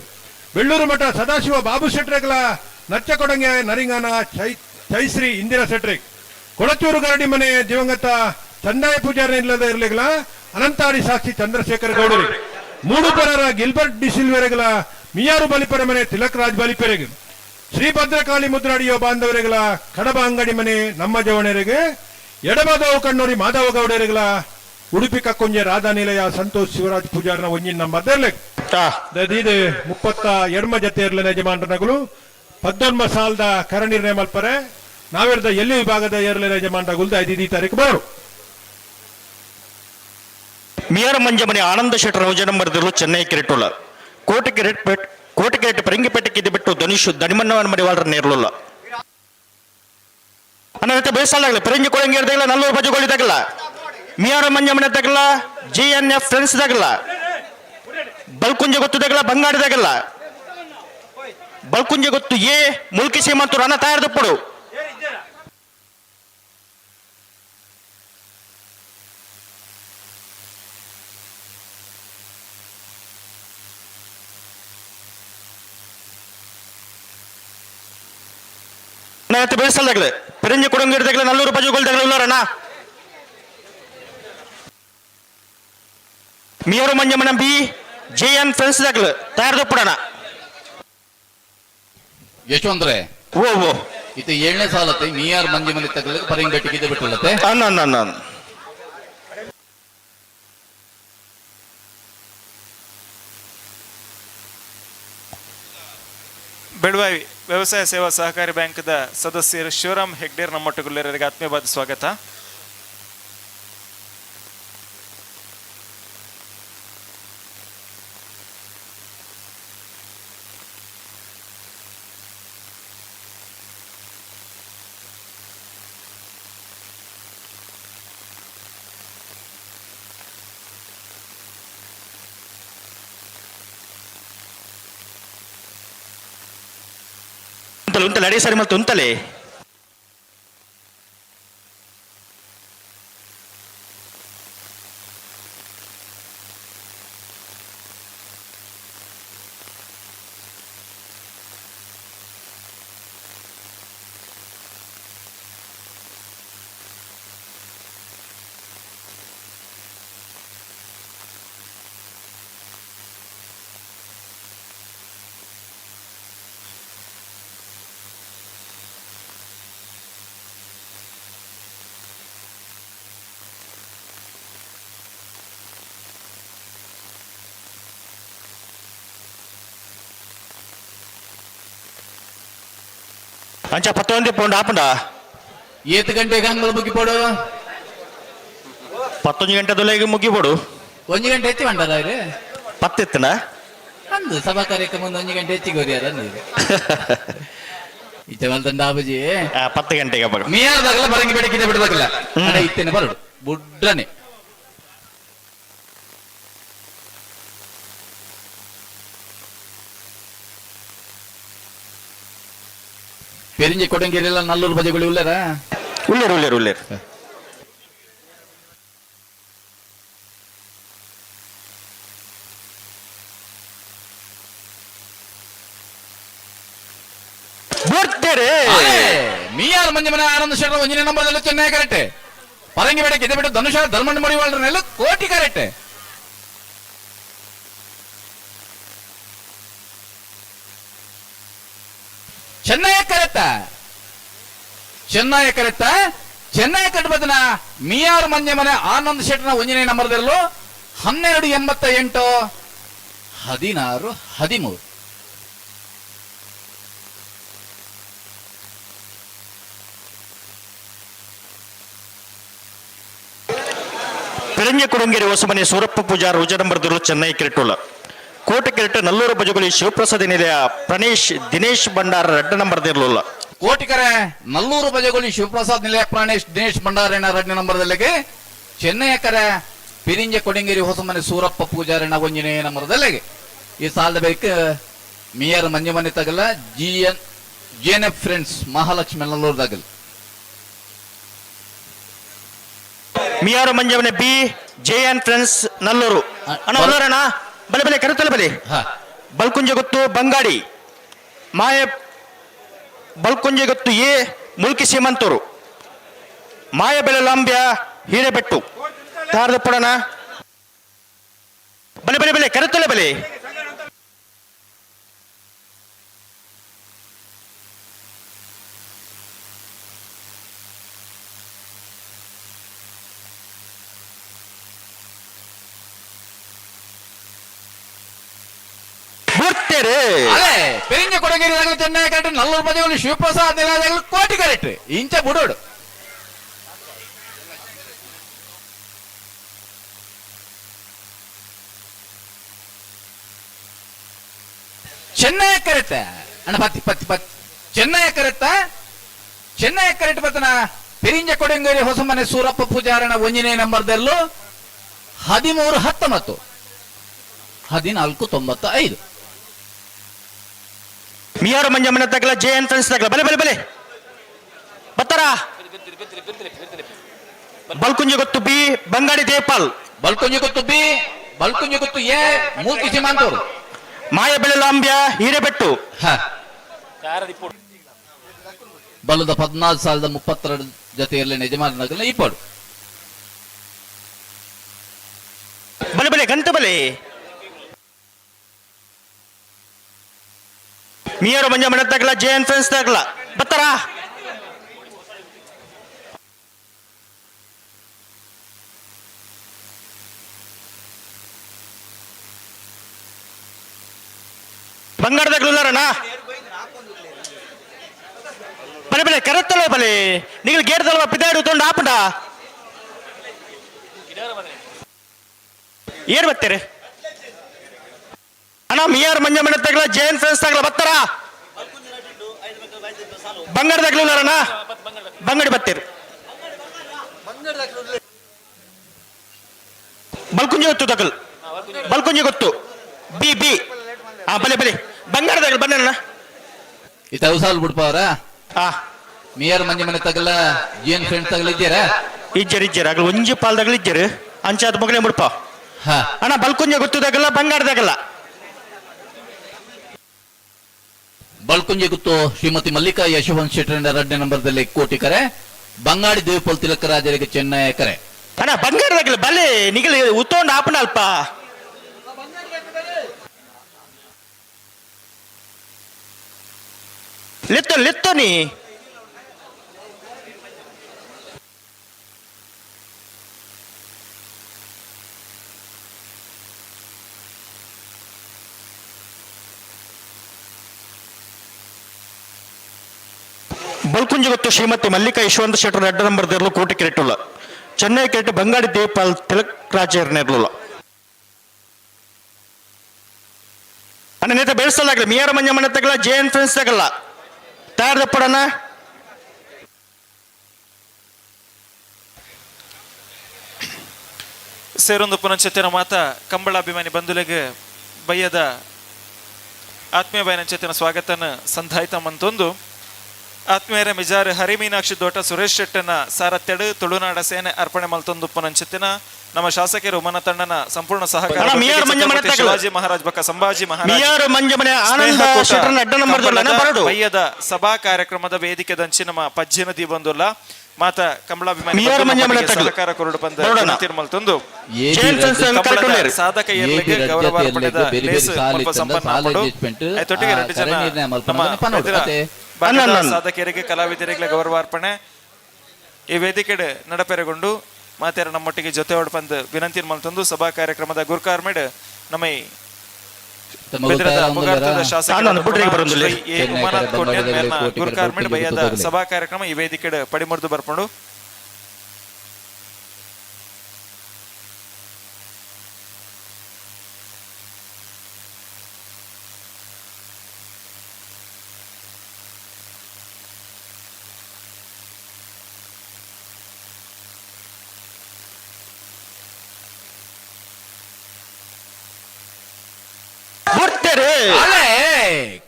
ಬೆಳ್ಳೂರು ಮಠ ಸದಾಶಿವ ಬಾಬು ಶೆಟ್ರೆಗಳ ನಚ್ಚಕೊಡಂಗೆ ನರಿಂಗಾನ ಚೈಶ್ರೀ ಇಂದಿರಾ ಸೆಟ್ರಿಕ್ ಕೊಳಚೂರು ಗರಡಿ ಮನೆ ದಿವಂಗತ ಚಂದಾಯ ಪೂಜಾರಿ ಇಲ್ಲದ ಇರಲಿಗಳ ಅನಂತಾಡಿ ಸಾಕ್ಷಿ ಚಂದ್ರಶೇಖರ ಗೌಡರಿ ಮೂಡುಪರರ ಗಿಲ್ಬರ್ಟ್ ಡಿಸಿಲ್ವೆರೆಗಳ ಮಿಯಾರು ಬಲಿಪರ ಮನೆ ತಿಲಕ್ ರಾಜ್ ಬಲಿಪೆರೆಗೆ ಶ್ರೀ ಭದ್ರಕಾಳಿ ಮುದ್ರಾಡಿಯೋ ಬಾಂಧವರೆಗಳ ಕಡಬ ಅಂಗಡಿ ಮನೆ ನಮ್ಮ ಜವಣರಿಗೆ ಎಡಬಾದವು ಕಣ್ಣೂರಿ ಮಾಧವ ಗೌಡರಿಗಳ ಉಡುಪಿ ಕಕ್ಕೊಂಜೆ ರಾಧಾ ನಿಲಯ ಸಂತೋಷ್ ಶಿವರಾಜ್ ಪೂಜಾರನ ಒಂಜಿನ ನಂಬರ್ದರ್ಲೆ ಇದು 32 ಜತೆ ಇರಲಿನ ಯಜಮಾನರಗಳು 19 ಸಾಲದ ಕರಣಿರ್ಣಯ ಮಲ್ಪರೆ ನಾವಿರದ ಎಲ್ಲಿ ವಿಭಾಗದ ಏರ್ಲಿನ ಯಜಮಾನರಗುಲ್ದ 5 ತಾರೀಕು ಬರು ಮಿಯಾರ ಮಂಜಮನೆ ಆನಂದ ಶೆಟ್ಟರ್ ನಂಬರ್ದಲ್ಲೂ ಚೆನ್ನೈ ಕಿರೀಟುಳ್ಳ ಕೋಟಿ ಕಿರೀಟ್ ಪರಂಗಿಪೇಟೆಗೆ ಬಿಟ್ಟು ಧನುಷ್ ದಣಿಮನ್ನವನ ಮಡಿವಾಳರ ನೇರ್ಲುಲ್ಲ ಅನ್ನತ್ತೆ ಬೇಸಾಲಾಗಲ್ಲ ಪರಂಗಿ ಕೊಳಂಗಿ ಇರ್ದಾಗಲ್ಲ ನಲ್ಲೂರು ಬಜುಗಳಿದಾಗಲ್ಲ ಮಿಯಾರ ಮಂಜಮನೆ ತಗಲ್ಲ GNF ಫ್ರೆಂಡ್ಸ್ ದಾಗಲ್ಲ ಬಲ್ಕುಂಜೆ ಗೊತ್ತದಾಗಲ್ಲ ಬಂಗಾರದಾಗಲ್ಲ ಬಲ್ಕುಂಜೆ ಗೊತ್ತು ಮುಲ್ಕಿ ಸೀಮಂತರು ಅನ್ನ ತಯಾರದಪ್ಪಡು ಬೆಳೆಸಲ್ದಾಗಲೆ ಪೆರಂಜಿ ಕೊಡಂಗಿರ್ದಾಗಲೆ ನಲ್ಲೂರು ಬಜುಗಳ್ದಾಗಲ ಇಲ್ಲರಣ್ಣ ಮಿಯರು ಮಂಜಮನ JN ಫ್ರೆಂಡ್ಸ್ ದಾಗಲ ತಯಾರದಪ್ಪಡಣ ಯಶವಂದ್ರೆ ಓ ಇದು 7ನೇ ಸಾಲತ್ತೆ ಮಿಯಾರ್ ಮಂಜಮನೆ ತಗಲ ಪರಂಗಟ್ಟಿಗೆ ಇದು ಬಿಟ್ಟುಳ್ಳತೆ ಅನ್ನ ಬೆಳವಾಯಿ ವ್ಯವಸಾಯ ಸೇವಾ ಸಹಕಾರಿ ಬ್ಯಾಂಕ್ದ ಸದಸ್ಯರು ಶಿವರಾಮ್ ಹೆಗ್ಡೇರ್ ನಮ್ಮೊಟ್ಟುಗುಳ್ಳರಿಗೆ ಆತ್ಮೀಯವಾದ ಸ್ವಾಗತ. ఉంటలే అడే సరి మళ్ళీ ఉంటలే ಅಂಚ 11 ಪೌಂಡ್ ಆಪಂಡ ಏತು ಗಂಟೆಗೆ ಹಂಗಲ್ ಮುಗಿಪೋಡು 11 ಗಂಟೆದೊಳಗೆ ಮುಗಿಪೋಡು 1 ಗಂಟೆ ಹೆಚ್ಚಿ ಬಂಡಾರ 10 ಎತ್ತನ ಅಂದು ಸಭಾ ಕಾರ್ಯಕ್ರಮ 1 ಗಂಟೆ ಹೆಚ್ಚಿಗೆ ಹೋದ್ಯಾರ ನೀವು ಇತ್ತೆ ಮಲ್ತಂಡ ಆಬಜಿ 10 ಗಂಟೆಗೆ ಬಗ ಮಿಯಾರ್ದಾಗಲ್ಲ ಬರಂಗಿ ಬೆಡಕಿದೆ ಬಿಡದಾಗಲ್ಲ ಅಡ ಇತ್ತೇನೆ ಬರಡು ಬುಡ್ಡನೆ ಪೆರಿಂಜಿ ಕೊಡಂಗಿರೆಲ್ಲ ನಲ್ಲೂರು ಬಜೆಗಳು ಉಳ್ಳರ ಉಳ್ಳೇರು ಮಿಯಾರ್ ಮಂಜಮನ ಆನಂದ ಶೆಟ್ರ 1ನೇ ನಂಬರ್ದಲ್ಲಿ ಚೆನ್ನೈ ಕರೆಕ್ಟೆ ಪರಂಗಿ ಬೆಡಕ್ಕೆ ಇದೆ ಬಿಟ್ಟು ಧನುಷ ಧರ್ಮಣ್ಣ ಮಡಿವಾಳರನ್ನೆಲ್ಲ ಕೋಟಿ ಕರೆಕ್ಟೆ ಚೆನ್ನೈ ಕಟ್ಟಬದನ ಮಿಯಾರ್ ಮಂಜಮನೆ ಆನಂದ್ ಶೆಟ್ನ 1ನೇ ನಂಬರ್ದಲ್ಲೂ 1288 16 13 ಪೆರಂಜಿ ಕೊಡಂಗೆರೆ ಹೊಸಮನೆ ಸೂರಪ್ಪ ಪೂಜಾರ್ ರುಜನಂಬರ್ದಲ್ಲೂ ಚೆನ್ನೈ ಕಿರೀಟುಳ್ಳ ಕೋಟೆ ಕಿರೀಟ ನಲ್ಲೂರು ಬಜುಗಳಿ ಶಿವಪ್ರಸಾದ ನಿಲಯ ದಿನೇಶ್ ಭಂಡಾರ 2 ನಂಬರ್ದಿರಲಿಲ್ಲ ಕೋಟಿಕರೆ ನಲ್ಲೂರು ಬಜೆಗೊಳಿ ಶಿವಪ್ರಸಾದ್ ನಿಲಯ ದಿನೇಶ್ ಭಂಡಾರಣ್ಣ 2ನೇ ನಂಬರ್ದಲ್ಲಿಗೆ ಚೆನ್ನೈ ಕರೆ ಪಿರಿಂಜೆ ಕೊಡಂಗೇರಿ ಹೊಸಮನೆ ಸೂರಪ್ಪ ಪೂಜಾರಣ್ಣ 1ನೇ ನಂಬರ್ದಲ್ಲಿಗೆ ಈ ಸಾಲದ ಬೇಕು ಮಿಯರ್ ಮಂಜಮನೆ ತಗಲ GNF ಫ್ರೆಂಡ್ಸ್ ಮಹಾಲಕ್ಷ್ಮಿ ನಲ್ಲೂರ್ದಾಗಲ್ ಮಿಯಾರು ಮಂಜಮನೆ JN ಫ್ರೆಂಡ್ಸ್ ನಲ್ಲೂರು ಅಣ್ಣ ಬಲೆ ಕರೆತಲೆ ಬಲೆ ಬಲ್ಕುಂಜೆ ಗೊತ್ತು ಬಂಗಾಡಿ ಬಲ್ಕುಂಜೆ ಗೊತ್ತು ಎ ಮುಲ್ಕಿ ಸೀಮಂತೂರು ಮಾಯಬೆಲೆ ಲಾಂಬ್ಯ ಹಿರೇಬೆಟ್ಟು ತಾರದ ಪುಡನ ಬಲೆ ಬಲೆ ಬಲೆ ಕರೆತೊಲೆ ಬಲೆ ಅದೇ ಪೆರಿಂಜ ಕೊಡಗೇರಿ ಚೆನ್ನೈ ಕರೆಕ್ಟ್ 40 ಪದಗಳು ಶಿವಪ್ರಸಾದ್ ನಿಲಯಗಳು ಕೋಟಿ ಕರೆಕ್ಟ್ ಇಂಚ ಬುಡೋಡು ಚೆನ್ನೈ ಕರೆಕ್ಟ್ ಅಣ್ಣ ಪತ್ತಿ ಚೆನ್ನೈ ಕರೆಕ್ಟ್ ಬರ್ತನ ಪೆರಿಂಜ ಕೊಡಂಗೇರಿ ಹೊಸಮನೆ ಸೂರಪ್ಪ ಪೂಜಾರಣ ಒಂಜನೇ ನಂಬರ್ದಲ್ಲೂ 13-19 1495 ಮಿಯಾರು ಮಂಜಮ್ಮನ ತಗಲ ಜೆ ಎನ್ ಫ್ರೆಂಡ್ಸ್ ತಗಲ ಬಲೆ ಬಲೆ ಬಲೆ ಬತ್ತಾರ ಬಲ್ಕುಂಜಿ ಗೊತ್ತು ಬಿ ಬಂಗಾಡಿ ದೇಪಾಲ್ ಬಲ್ಕುಂಜಿ ಗೊತ್ತು ಬಿ ಬಲ್ಕುಂಜಿ ಗೊತ್ತು ಎ ಮೂರ್ತಿ ಸೀಮಾಂತೂರು ಮಾಯಬೆಲೆ ಲಾಂಬ್ಯ ಹಿರೇಬೆಟ್ಟು ಬಲದ 14,32 ಜೊತೆಯಲ್ಲಿ ಯಜಮಾನನಾಗಲ್ಲ ಇಪ್ಪಡು ಬಲೆ ಬಲೆ ಗಂಟ ಬಲೆ ಮಿಯಾರು ಮಂಜಮ್ಮನ ತಗಲ ಜೆ ಎನ್ ಫ್ರೆಂಡ್ಸ್ ತಗಲ ಬತ್ತಾರ ಬಂಗಾರದಾಗ್ಲುಲ್ಲಾರಣ್ಣ ಬಲೆ ಬಲೆ ಕರೆತ್ತಲ್ಲ ಬಲೆ ನೀವು ಗೇಟ್ದಲ್ವ ಪಿದಾಡು ತೊಂಡು ಆಪುಂಡ ಏನ್ ಬರ್ತೀರಿ ಅಣ್ಣ ಮಿಯಾರ್ ಮಂಜಮ್ಮನ ತಗಲ ಜೈನ್ ಫ್ರೆಂಡ್ಸ್ ತಗಲ ಬತ್ತಾರ ಬಂಗಾರದಾಗ್ಲುಲ್ಲಾರಣ್ಣ ಬಂಗಡಿ ಬತ್ತೀರಿ ಬಲ್ಕುಂಜಿ ಗೊತ್ತು ತಗಲ್ ಬಲ್ಕುಂಜಿ ಗೊತ್ತು ಬಿ ಬಿ ಹಾ ಬಲೆ ಬಲೆ ಬಂಗಾರದಾಗ ಬನ್ನಣ್ಣ ಇತ ಉಸಾಲ್ ಬಿಡ್ಪವ್ರ ಹಾ ಮಿಯರ್ ಮಂಜಿ ಮನೆ ತಗಲ ಜೇನ್ ಫ್ರೆಂಡ್ ತಗಲಿದ್ದೀರಾ ಇಜ್ಜರ್ ಆಗ್ಲ ಒಂಜಿ ಪಾಲ್ದಾಗಲ ಇಜ್ಜರ್ ಅಂಚಾದ ಮಗಲೇ ಮುಡ್ಪ ಹಾ ಅಣ್ಣ ಬಲ್ಕುಂಜ ಗೊತ್ತದಾಗಲ್ಲ ಬಂಗಾರದಾಗಲ್ಲ ಬಲ್ಕುಂಜಿ ಗೊತ್ತು ಶ್ರೀಮತಿ ಮಲ್ಲಿಕಾ ಯಶವಂತ್ ಶೆಟ್ಟರ್ 2ನೇ ನಂಬರ್ದಲ್ಲಿ ಕೋಟಿ ಕರೆ ಬಂಗಾಡಿ ದೇವಪಲ್ ತಿಲಕರಾಜರಿಗೆ ಚೆನ್ನೈ ಕರೆ ಅಣ್ಣ ಬಂಗಾರದಾಗಲ್ಲ ಬಲೆ ನಿಗಲ್ ಉತ್ತೊಂಡು ಆಪಣ ಅಲ್ಪ ಲೆತ್ತೋ ನೀ ಬಲ್ಕುಂಜಿ ಗೊತ್ತು ಶ್ರೀಮತಿ ಮಲ್ಲಿಕಾ ಯಶವಂತ ಶೆಟ್ಟರ್ 2 ನಂಬರ್ದಲ್ಲೂ ಕೋಟಿ ಕೆರೆಟ್ಟುಲ್ಲ ಚೆನ್ನೈ ಕೆರೆಟ್ಟು ಬಂಗಾಡಿ ದೇವಪಾಲ್ ತಿಲಕ್ ರಾಜರ್ನಿರ್ಲಿಲ್ಲ ಅಣ್ಣ ನೇತ ಬೆಳೆಸಲಾಗಲಿ ಮಿಯಾರ ಮಂಜಮ್ಮನ ತಗಲ ಜೆ ಎನ್ ಫ್ರೆಂಡ್ಸ್ ತಗಲ್ಲ ತಯಾರದ ಪಡಣ ಸೇರೊಂದು ಪುನಶ್ಚೇತನ ಮಾತ ಕಂಬಳಾಭಿಮಾನಿ ಬಂಧುಲೆಗೆ ಬಯ್ಯದ ಆತ್ಮೀಯ ಬಯನಚೇತನ ಸ್ವಾಗತನ ಸಂಧಾಯಿತ ಮಂತೊಂದು ಆತ್ಮೀಯರ ಮಿಜಾರ್ ಹರಿಮೀನಾಕ್ಷಿ ದೋಟ ಸುರೇಶ್ ಶೆಟ್ಟನ ಸಾರತ್ತೆಡು ತುಳುನಾಡ ಸೇನೆ ಅರ್ಪಣೆ ಮಲ್ತೊಂದು ಪುನಂಚಿತ್ತಿನ ನಮ್ಮ ಶಾಸಕರು ಮನ ತಂಡನ ಸಂಪೂರ್ಣ ಸಹಕಾರ ಶಿವಾಜಿ ಮಹಾರಾಜ್ ಬಕ್ಕ ಸಂಭಾಜಿ ಮಹಾರಾಜ್ ಬಯ್ಯದ ಸಭಾ ಕಾರ್ಯಕ್ರಮದ ವೇದಿಕೆ ದಂಚಿ ನಮ್ಮ ಪಜ್ಜಿನದಿ ಬಂದುಲ್ಲ ಮಾತ ಕಂಬಳಾಭಿಮಾನಿ ಸಹಕಾರ ಕೊರಡು ಬಂದ ತಿರುಮಲ್ತೊಂದು ಸಾಧಕ ಏರ್ಲಿಗೆ ಗೌರವ ಪಡೆದ ಲೇಸ್ ಮುಲ್ಪ ಸಂಪನ್ನ ಮಾಡು ಐತೊಟ್ಟಿಗೆ 2 ಜನ ನಮ್ಮ ಸಾಧಕರಿಗೆ ಕಲಾವಿದರಿಗೆ ಗೌರವಾರ್ಪಣೆ ಈ ವೇದಿಕೆ ನಡಪೆರೆಗೊಂಡು ಮಾತೆರ ನಮ್ಮೊಟ್ಟಿಗೆ ಜೊತೆ ಹೊಡ್ಬಂದು ವಿನಂತಿ ಮಲ್ತೊಂದು ಸಭಾ ಕಾರ್ಯಕ್ರಮದ ಗುರ್ಕಾರ್ಮೆಡ್ ನಮ್ಮ ಗುರ್ಕಾರ್ಮೆಡ್ ಬಯ್ಯದ ಸಭಾ ಕಾರ್ಯಕ್ರಮ ಈ ವೇದಿಕೆ ಪಡಿಮುರ್ದು ಬರ್ಕೊಂಡು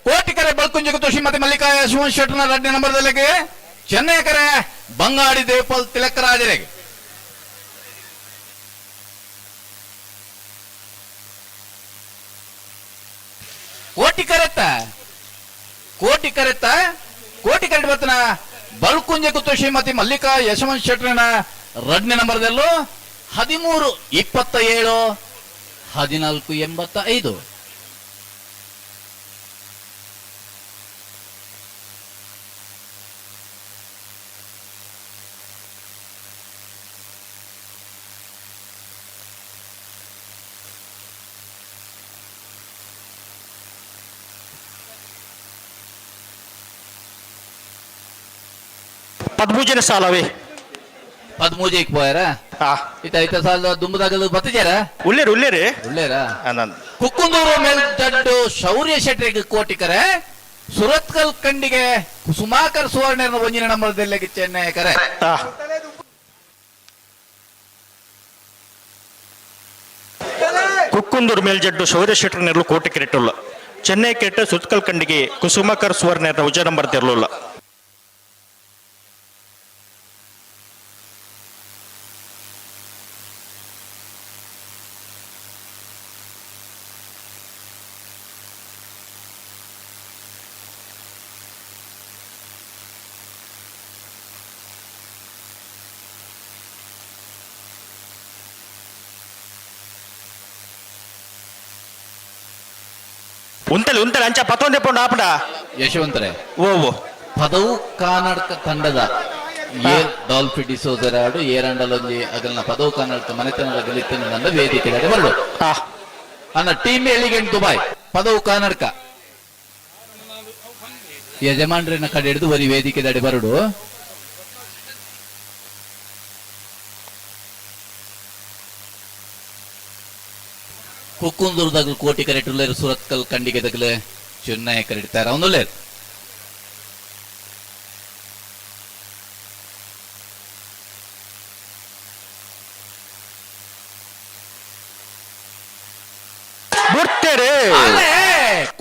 ಕೋಟಿ ಕರೆ ಬಲ್ಕುಂಜಿ ಗೊತ್ತು ಶ್ರೀಮತಿ ಮಲ್ಲಿಕಾ ಯಶವಂತ್ ಶೆಟ್ಟರ್ 2ನೇ ನಂಬರ್ದಲ್ಲಿಗೆ ಚೆನ್ನೈ ಕರೆ ಬಂಗಾಡಿ ದೇವಪಾಲ್ ತಿಲಕರಾಜರಿಗೆ ಕೋಟಿ ಕರೆತ್ತ ಕೋಟಿ ಕರೆಕ್ಟ್ ಬರ್ತನ ಬಲ್ಕುಂಜೆ ಕುತ್ತು ಶ್ರೀಮತಿ ಮಲ್ಲಿಕಾ ಯಶವಂತ್ ಶೆಟ್ರನ 2ನೇ ನಂಬರ್ದಲ್ಲೂ 13-27 14-85. ಪದ್ಮೂಜನ ಸಾಲವೇ 13ಕ್ಕೆ పోయారా ಇತ ಸಾಲ ದುಂಬದಾಗಲು ಬತ್ತಿದ್ಯಾರ ಉಳ್ಳೇರು ಒಳ್ಳೇರಾ ಕುಕ್ಕುಂದೂರು ಮೇಲ್ಜಡ್ಡು ಶೌರ್ಯ ಶೆಟ್ರಿಗೆ ಕೋಟಿಕರೆ ಸುರತ್ಕಲ್ ಕಂಡಿಗೆ ಸುಮಾಕರ್ ಸುವರ್ಣ ಒಂಜಿನ ನಂಬರ್ದಲ್ಲಿ ಚೆನ್ನೈ ಕರೆ ಕುಕ್ಕುಂದೂರು ಮೇಲ್ಜಡ್ಡು ಶೌರ್ಯ ಶೆಟ್ರ್ ನೆರಳು ಕೋಟಿ ಕೆರೆಟ್ಟುಲ್ಲ ಚೆನ್ನೈ ಕೆಟ್ಟ ಸುತ್ಕಲ್ ಕಂಡಿಗೆ ಕುಸುಮಾಕರ್ ಸುವರ್ಣ ಉಜ ನಂಬರ್ ತೆರಳುಲ್ಲ ಉಂತಲೆ ಅಂಚ ಪತ್ತೊಂದೆ ಪೌಂಡ್ ಆಪಡ ಯಶವಂತರೇ ಓ ಪದವು ಕರ್ನಾಟಕ ತಂಡದ ಡಾಲ್ಫಿ ಡಿಸೋದರಾಡು ಏರಂಡಲೊಂಜಿ ಅಗಲ್ನ ಪದವು ಕರ್ನಾಟಕ ಮನೆತನದ ಗೆಲಿತನ ನಂದ ವೇದಿಕೆ ಬರಲು ಅನ್ನ ಟೀಮ್ ಎಲಿಗೆಂಟ್ ದುಬೈ ಪದವು ಕರ್ನಾಟಕ ಯಜಮಾನ್ರನ್ನ ಕಡೆ ಹಿಡಿದು ಬರೀ ವೇದಿಕೆ ದಡೆ ಬರಡು ಕುಕ್ಕುಂದೂರ್ದಾಗಲು ಕೋಟಿ ಕರೆಕ್ಟುಲ್ಲೇರು ಸುರತ್ಕಲ್ ಕಂಡಿಗೆ ದಗಲೆ ಚೆನ್ನೈ ಕರೆಡ್ತಾರ ಅವನುಲ್ಲೇರು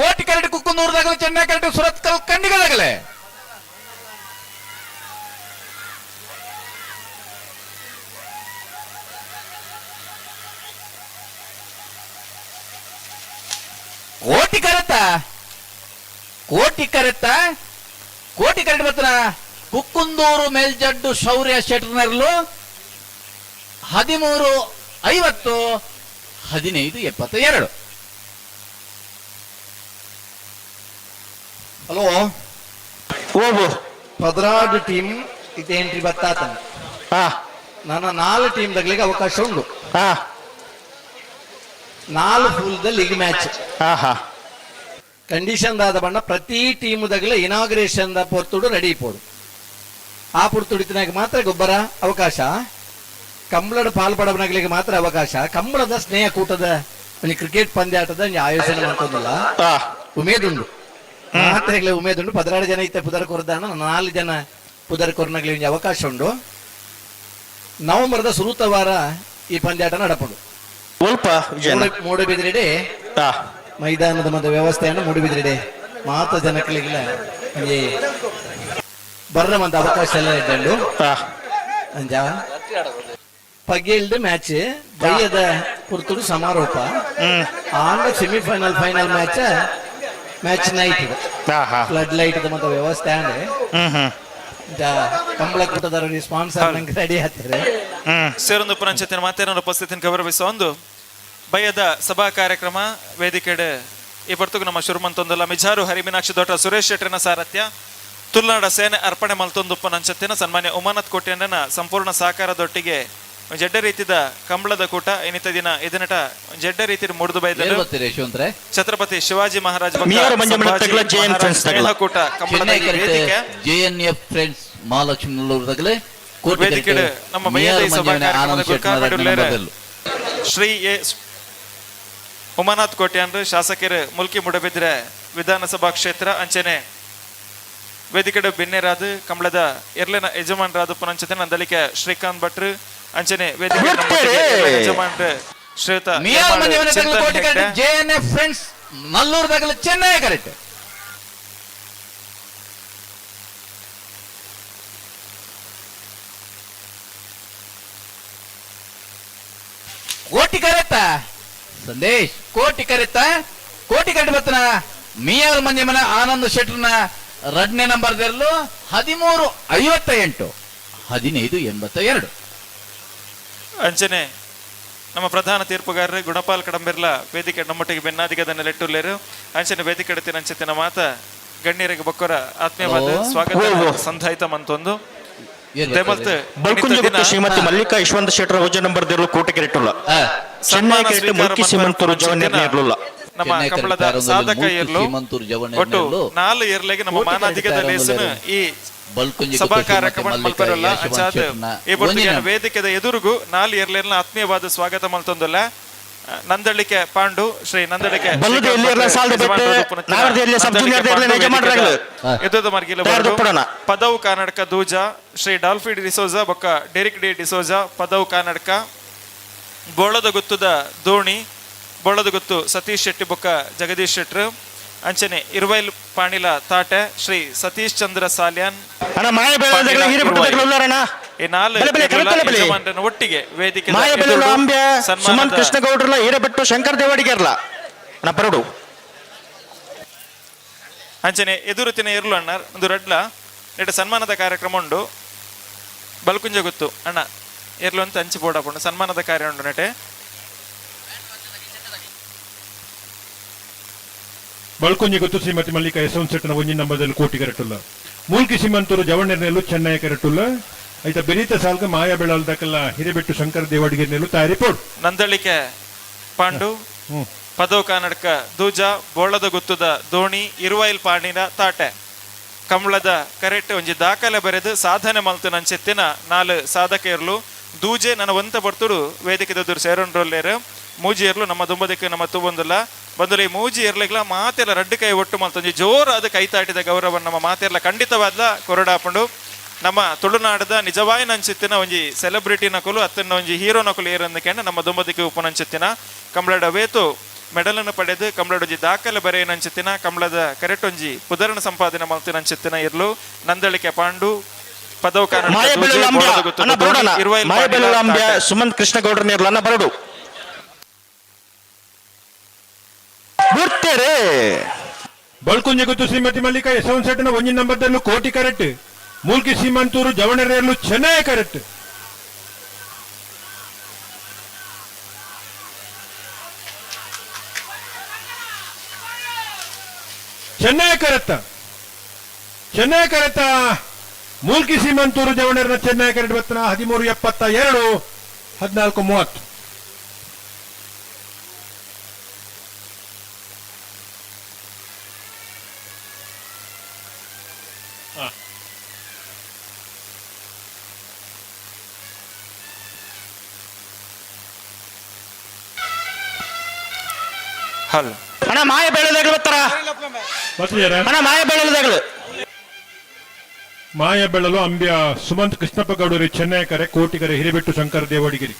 ಕೋಟಿ ಕರೆಕ್ಟ್ ಕುಕ್ಕುಂದೂರ್ದಾಗಲು ಚೆನ್ನೈ ಕರೆಕ್ಟ್ ಸುರತ್ಕಲ್ ಕಂಡಿಗೆ ದಗಲೆ ಕೋಟಿ ಕರೆಕ್ಟ್ ಬರ್ತನ ಕುಕ್ಕುಂದೂರು ಮೇಲ್ಜಡ್ಡು ಶೌರ್ಯ ಶೆಟ್ರನರ್ಲು 13-50 15-72. ಹಲೋ ಓಬು ಪದರಾಡು ಟೀಮ್ ಇದು ಎಂಟ್ರಿ ಬತ್ತಾತ ನನ್ನ 4 ಟೀಮ್ ದಗ್ಲಿಗೆ ಅವಕಾಶ ಉಂಟು 4 ಫುಲ್ ಲೀಗ್ ಮ್ಯಾಚ್ ಕಂಡೀಷನ್ ದಾದ ಬಣ್ಣ ಪ್ರತಿ ಟೀಮ್ ದಗಲ ಇನಾಗ್ರೇಷನ್ ದ ಪೊರ್ತುಡು ರೆಡಿ ಇಪ್ಪೋಡು ಆ ಪುರ್ತುಡಿತನಾಗ ಮಾತ್ರ ಗೊಬ್ಬರ ಅವಕಾಶ ಕಂಬಳದ ಪಾಲ್ಪಡವನಾಗಲಿಗೆ ಮಾತ್ರ ಅವಕಾಶ ಕಂಬಳದ ಸ್ನೇಹ ಕೂಟದ ಕ್ರಿಕೆಟ್ ಪಂದ್ಯಾಟದ ಆಯೋಜನೆ ಮಾಡ್ತದಲ್ಲ ಉಮೇದುಂಡು ಮಾತ್ರ ಉಮೇದುಂಡು 16 ಜನ ಇತ್ತ ಪುದರ್ ಕೊರದಾಣ 4 ಜನ ಪುದರ್ ಕೊರನಾಗ್ಲಿ ಅವಕಾಶ ಉಂಡು ನವೆಂಬರ್ದ ಸುರುತವಾರ ಈ ಪಂದ್ಯಾಟ ನಡಪಡು ಮೂಡುಬಿದಿರೆಡೆ ಮೈದಾನದ ಮಧ್ಯ ವ್ಯವಸ್ಥೆಯನ್ನು ಮೂಡುಬಿದಿರೆಡೆ ಮಾತ್ರ ಜನಕ್ಕಳಿಗಿಲ್ಲ ಹಂಗೆ ಬರ್ರ ಮಂದ ಅವಕಾಶ ಎಲ್ಲ ಇದ್ದಂಡು ಅಂಜ ಪಗ್ಗೆಲ್ಡ್ ಮ್ಯಾಚ್ ಬಯ್ಯದ ಕುರ್ತುಡು ಸಮಾರೋಪ and semifinal final match night flood light ಮತ್ತ ವ್ಯವಸ್ಥೆ ಅಂದ್ರೆ ಕಂಬಳ ಕೂಟದ ಸ್ಪಾನ್ಸರ್ ನಂಗೆ ರೆಡಿ ಆಗ್ತಾರೆ ಸೇರೊಂದು ಪುರಂಚತಿನ ಮಾತೇನ ಉಪಸ್ಥಿತಿಯನ್ನು ಗೌರವಿಸುವ ಒಂದು ಭಯದ ಸಭಾ ಕಾರ್ಯಕ್ರಮ ವೇದಿಕೆಡೆ ಈ ಬರ್ತುಕು ನಮ್ಮ ಶುರುಮಂತೊಂದಲ್ಲ ಮಿಜಾರು ಹರಿಮೀನಾಕ್ಷಿ ದೊಡ್ಡ ಸುರೇಶ್ ಶೆಟ್ಟರಿನ ಸಾರಥ್ಯ ತುಳುನಾಡ ಸೇನೆ ಅರ್ಪಣೆ ಮಲ್ತೊಂದುಪ್ಪ ನಂಚತ್ತಿನ ಸನ್ಮಾನ್ಯ ಉಮಾನತ್ ಕೋಟ್ಯಣ್ಣನ ಸಂಪೂರ್ಣ ಸಹಕಾರದೊಟ್ಟಿಗೆ ಜಡ್ಡ ರೀತಿದ ಕಂಬಳದ ಕೂಟ ಇನ್ನಿತ ದಿನ ಇದನಟ ಜಡ್ಡ ರೀತಿ ಮೂಡಿದು ಬೈದರು ಛತ್ರಪತಿ ಶಿವಾಜಿ ಮಹಾರಾಜ್ ಕೂಟ ಜೆಎನ್ಎಫ್ ಫ್ರೆಂಡ್ಸ್ ಮಹಾಲಕ್ಷ್ಮಿ ವೇದಿಕೆ ನಮ್ಮ ಭಯದ ಸಭಾ ಕಾರ್ಯಕ್ರಮದ ಶ್ರೀ ಎ ಉಮಾನಾಥ್ ಕೋಟ್ಯಾನ್ರು ಶಾಸಕರು ಮುಲ್ಕಿ ಮುಡಬಿದ್ರೆ ವಿಧಾನಸಭಾ ಕ್ಷೇತ್ರ ಅಂಚನೆ ವೇದಿಕೆ ಬಿನ್ನೆರಾದು ಕಂಬಳದ ಎರ್ಲಿನ ಯಜಮಾನರಾದ ಪುನಂಚತೆ ನಂದಲಿಕೆ ಶ್ರೀಕಾಂತ್ ಭಟ್ರು ಅಂಚನೆ ವೇದಿಕೆ ಯಜಮಾನ್ರು ಶ್ರೀಯುತ ಜೆಎನ್ಎಫ್ ಫ್ರೆಂಡ್ಸ್ ನಲ್ಲೂರ್ದಾಗಲ ಚೆನ್ನೈ ಕರೆಕ್ಟ್ ಕೋಟಿ ಕರೆತ್ತ ಸಂದೇಶ್ ಕೋಟಿ ಕರೆತ್ತ ಕೋಟಿ ಕರೆಕ್ಟ್ ಬರ್ತನ ಮಿಯಾರ್ ಮಂಜಮ್ಮನ ಆನಂದ್ ಶೆಟ್ರನ ಎರಡನೇ ನಂಬರ್ದಲ್ಲೂ 1358 1582. ಅಂಚನೆ ನಮ್ಮ ಪ್ರಧಾನ ತೀರ್ಪುಗಾರರು ಗುಣಪಾಲ್ ಕಡಂಬೆರ್ಲ ವೇದಿಕೆ ನಮ್ಮೊಟ್ಟಿಗೆ ಬೆನ್ನಾದಿಗದನ್ನ ಲೆಟ್ಟುಲ್ಲೇರು ಅಂಚನೆ ವೇದಿಕೆ ಎಡತಿನ ಅಂಚೆತಿನ ಮಾತ ಗಣ್ಯರಿಗೆ ಬೊಕ್ಕರ ಆತ್ಮೀಯವಾದ ಸ್ವಾಗತ ಸಂಧಾಯಿತ ಮಂತೊಂದು ದೇಮಲ್ತ್ ಬಲ್ಕುಂಜ ಗೊತ್ತು ಶ್ರೀಮತಿ ಮಲ್ಲಿಕಾ ಯಶವಂತ ಶೆಟ್ಟರ ಓಜ ನಂಬರ್ ದೇರ್ಲು ಕೋಟೆ ಕೆರೆಟ್ಟುಲ್ಲ ಚೆನ್ನೈ ಕೆರೆಟ್ಟು ಮುಲ್ಕಿ ಸೀಮಂತೂರು ಜವನೇರ್ನ ಇರ್ಲಿಲ್ಲ ನಮ್ಮ ಕಂಬಳದ ಸಾಧಕ ಇರ್ಲು ಒಟ್ಟು 4 ಇರ್ಲೆಗೆ ನಮ್ಮ ಮಾನಾಧಿಕದ ಲೇಸನ ಈ ಸಭಾ ಕಾರ್ಯಕ್ರಮ ಮಲ್ಪರಲ್ಲ ಅಂಚಾದ ಈ ಬೊಟ್ಟಿಗೆ ವೇದಿಕೆದ ಎದುರುಗೂ 4 ಇರ್ಲೆರ್ನ ಆತ್ಮೀಯವಾದ ಸ್ವಾಗತ ಮಲ್ತೊಂದಲ್ಲ ನಂದಳಿಕೆ ಪಾಂಡು ಶ್ರೀ ನಂದಳಿಕೆ ಪದವು ಕರ್ನಾಟಕ ದೂಜ ಶ್ರೀ ಡಾಲ್ಫಿ ಡಿಸೋಜ ಬೊಕ್ಕ ಡೆರಿಕ್ ಡಿ ಡಿಸೋಜ ಪದವು ಕರ್ನಾಟಕ ಬೋಳದ ಗುತ್ತುದ ದೋಣಿ ಬೋಳದ ಗುತ್ತು ಸತೀಶ್ ಶೆಟ್ಟಿ ಬೊಕ್ಕ ಜಗದೀಶ್ ಶೆಟ್ರು ಅಂಚನೆ ಇರುವೈಲ್ ಪಾಣಿಲ ತಾಟೆ ಶ್ರೀ ಸತೀಶ್ ಚಂದ್ರ ಸಾಲ್ಯಾನ್ ಈ 4 ಒಟ್ಟಿಗೆ ವೇದಿಕೆ ಸುಮಂತ್ ಕೃಷ್ಣ ಗೌಡ್ರಲ್ಲ ಹಿರೇಬೆಟ್ಟು ಶಂಕರ್ ದೇವಾಡಿಗೆರ್ಲ ಪರಡು ಅಂಚನೆ ಎದುರುತಿನ ಇರ್ಲು ಅಣ್ಣ ಒಂದು ರಡ್ಲ ನೆಟ್ಟು ಸನ್ಮಾನದ ಕಾರ್ಯಕ್ರಮ ಉಂಡು ಬಲ್ಕುಂಜ ಗೊತ್ತು ಅಣ್ಣ ಇರ್ಲು ಅಂತ ಹಂಚಿ ಬೋಡಾಪುಂಡು ಸನ್ಮಾನದ ಕಾರ್ಯ ಉಂಡು ನೆಟೆ ಬಲ್ಕೊಂಜಿ ಗೊತ್ತು ಶ್ರೀಮತಿ ಮಲ್ಲಿಕಾ ಯಶವಂತ ಶೆಟ್ಟನ ಒಂಜಿ ನಂಬರ್ದಲ್ಲಿ ಕೋಟಿ ಕರೆಟ್ಟುಲ್ಲ ಮೂಲ್ಕಿ ಸೀಮಂತೂರು ಜವಣೆರ್ನೆಲ್ಲು ಚೆನ್ನೈ ಕರೆಟ್ಟುಲ್ಲ ಐತ ಬೆರೀತ ಸಾಲ್ಕ ಮಾಯಾ ಬೆಳಲ್ದಕ್ಕೆಲ್ಲ ಹಿರೇಬೆಟ್ಟು ಶಂಕರ ದೇವಾಡಿಗೆರ್ನೆಲ್ಲು ತಯಾರಿ ಪೋಡು ನಂದಳಿಕೆ ಪಾಂಡು ಪದವು ಕನ್ನಡಕ ದೂಜ ಬೋಳದ ಗುತ್ತುದ ದೋಣಿ ಇರುವೈಲ್ ಪಾಣಿನ ತಾಟೆ ಕಂಬಳದ ಕರೆಟ್ ಒಂಜಿ ದಾಖಲೆ ಬರೆದು ಸಾಧನೆ ಮಲ್ತು ನಂಚೆತ್ತಿನ 4 ಸಾಧಕೆಯರ್ಲು ದೂಜೆ ನನ್ನ ಒಂತ ಬರ್ತುಡು ವೇದಿಕೆ ದೂರು ಸೇರೊಂಡ್ರಲ್ಲೇರು ಮೂಜಿ ಇರ್ಲು ನಮ್ಮ ದುಂಬದಕ್ಕೆ ನಮ್ಮ ತೂಬಂದಿಲ್ಲ ಬಂದ್ರೆ ಈ ಮೂಜಿ ಇರ್ಲಿಗ್ಲ ಮಾತೆಲ್ಲ ರಡ್ಡು ಕೈ ಒಟ್ಟು ಮಲ್ತೊಂಜಿ ಜೋರಾದ ಕೈತಾಟಿದ ಗೌರವ ನಮ್ಮ ಮಾತೆಲ್ಲ ಖಂಡಿತವಾದ ಕೊರಡಾಪುಂಡು ನಮ್ಮ ತುಳುನಾಡದ ನಿಜವಾಯಿ ನಂಚಿತ್ತಿನ ಒಂಜಿ ಸೆಲೆಬ್ರಿಟಿ ನಕಲು ಅತ್ತನ್ನ ಒಂಜಿ ಹೀರೋ ನಕಲು ಏರಂದಕ್ಕೆ ನಮ್ಮ ದುಂಬದಿಕ್ಕೆ ಉಪನಂಚಿತ್ತಿನ ಕಂಬಳದ ವೇತು ಮೆಡಲನ್ನು ಪಡೆದು ಕಂಬಳದ ಒಂಜಿ ದಾಖಲೆ ಬರೆಯ ನಂಚಿತ್ತಿನ ಕಂಬಳದ ಕರೆಕ್ಟ್ ಒಂಜಿ ಪುದರಣ ಸಂಪಾದನೆ ಮಲ್ತು ನಂಚಿತ್ತಿನ ಇರ್ಲು ನಂದಳಿಕೆ ಪಾಂಡು ಪದವು ಸುಮಂತ್ ಕೃಷ್ಣ ಗೌಡ್ರ ನೇರ್ಲನ್ನ ಬರಡು ಬಲ್ಕುಂಜಿ ಗೊತ್ತು ಶ್ರೀಮತಿ ಮಲ್ಲಿಕಾ ಯಶವಂತ ಶೆಟ್ಟನ ಒಂಜಿ ನಂಬರ್ದಲ್ಲೂ ಕೋಟಿ ಕರೆಕ್ಟ್ ಮೂಲ್ಕಿ ಸೀಮಂತೂರು ಜವಣೆರೆಯಲ್ಲೂ ಚೆನ್ನೈ ಕರೆಕ್ಟ್ ಚೆನ್ನೈ ಕರೆತ್ತ ಮೂಲ್ಕಿ ಸೀಮಂತೂರು ಜವಣೆರ್ನ ಚೆನ್ನೈ ಕರೆಕ್ಟ್ ಬತ್ತನ 1372 1430 ಹಲ್ ಅಣ್ಣ ಮಾಯ ಬೆಳೆದಾಗಲು ಬರ್ತಾರ ಅಣ್ಣ ಮಾಯ ಬೆಳೆದಾಗಲು ಮಾಯ ಬೆಳಲು ಅಂಬ್ಯ ಸುಮಂತ್ ಕೃಷ್ಣಪ್ಪ ಗೌಡರಿ ಚೆನ್ನೈ ಕರೆ ಕೋಟಿಕರೆ ಹಿರೇಬೆಟ್ಟು ಶಂಕರ ದೇವಾಡಿಗಿರಿ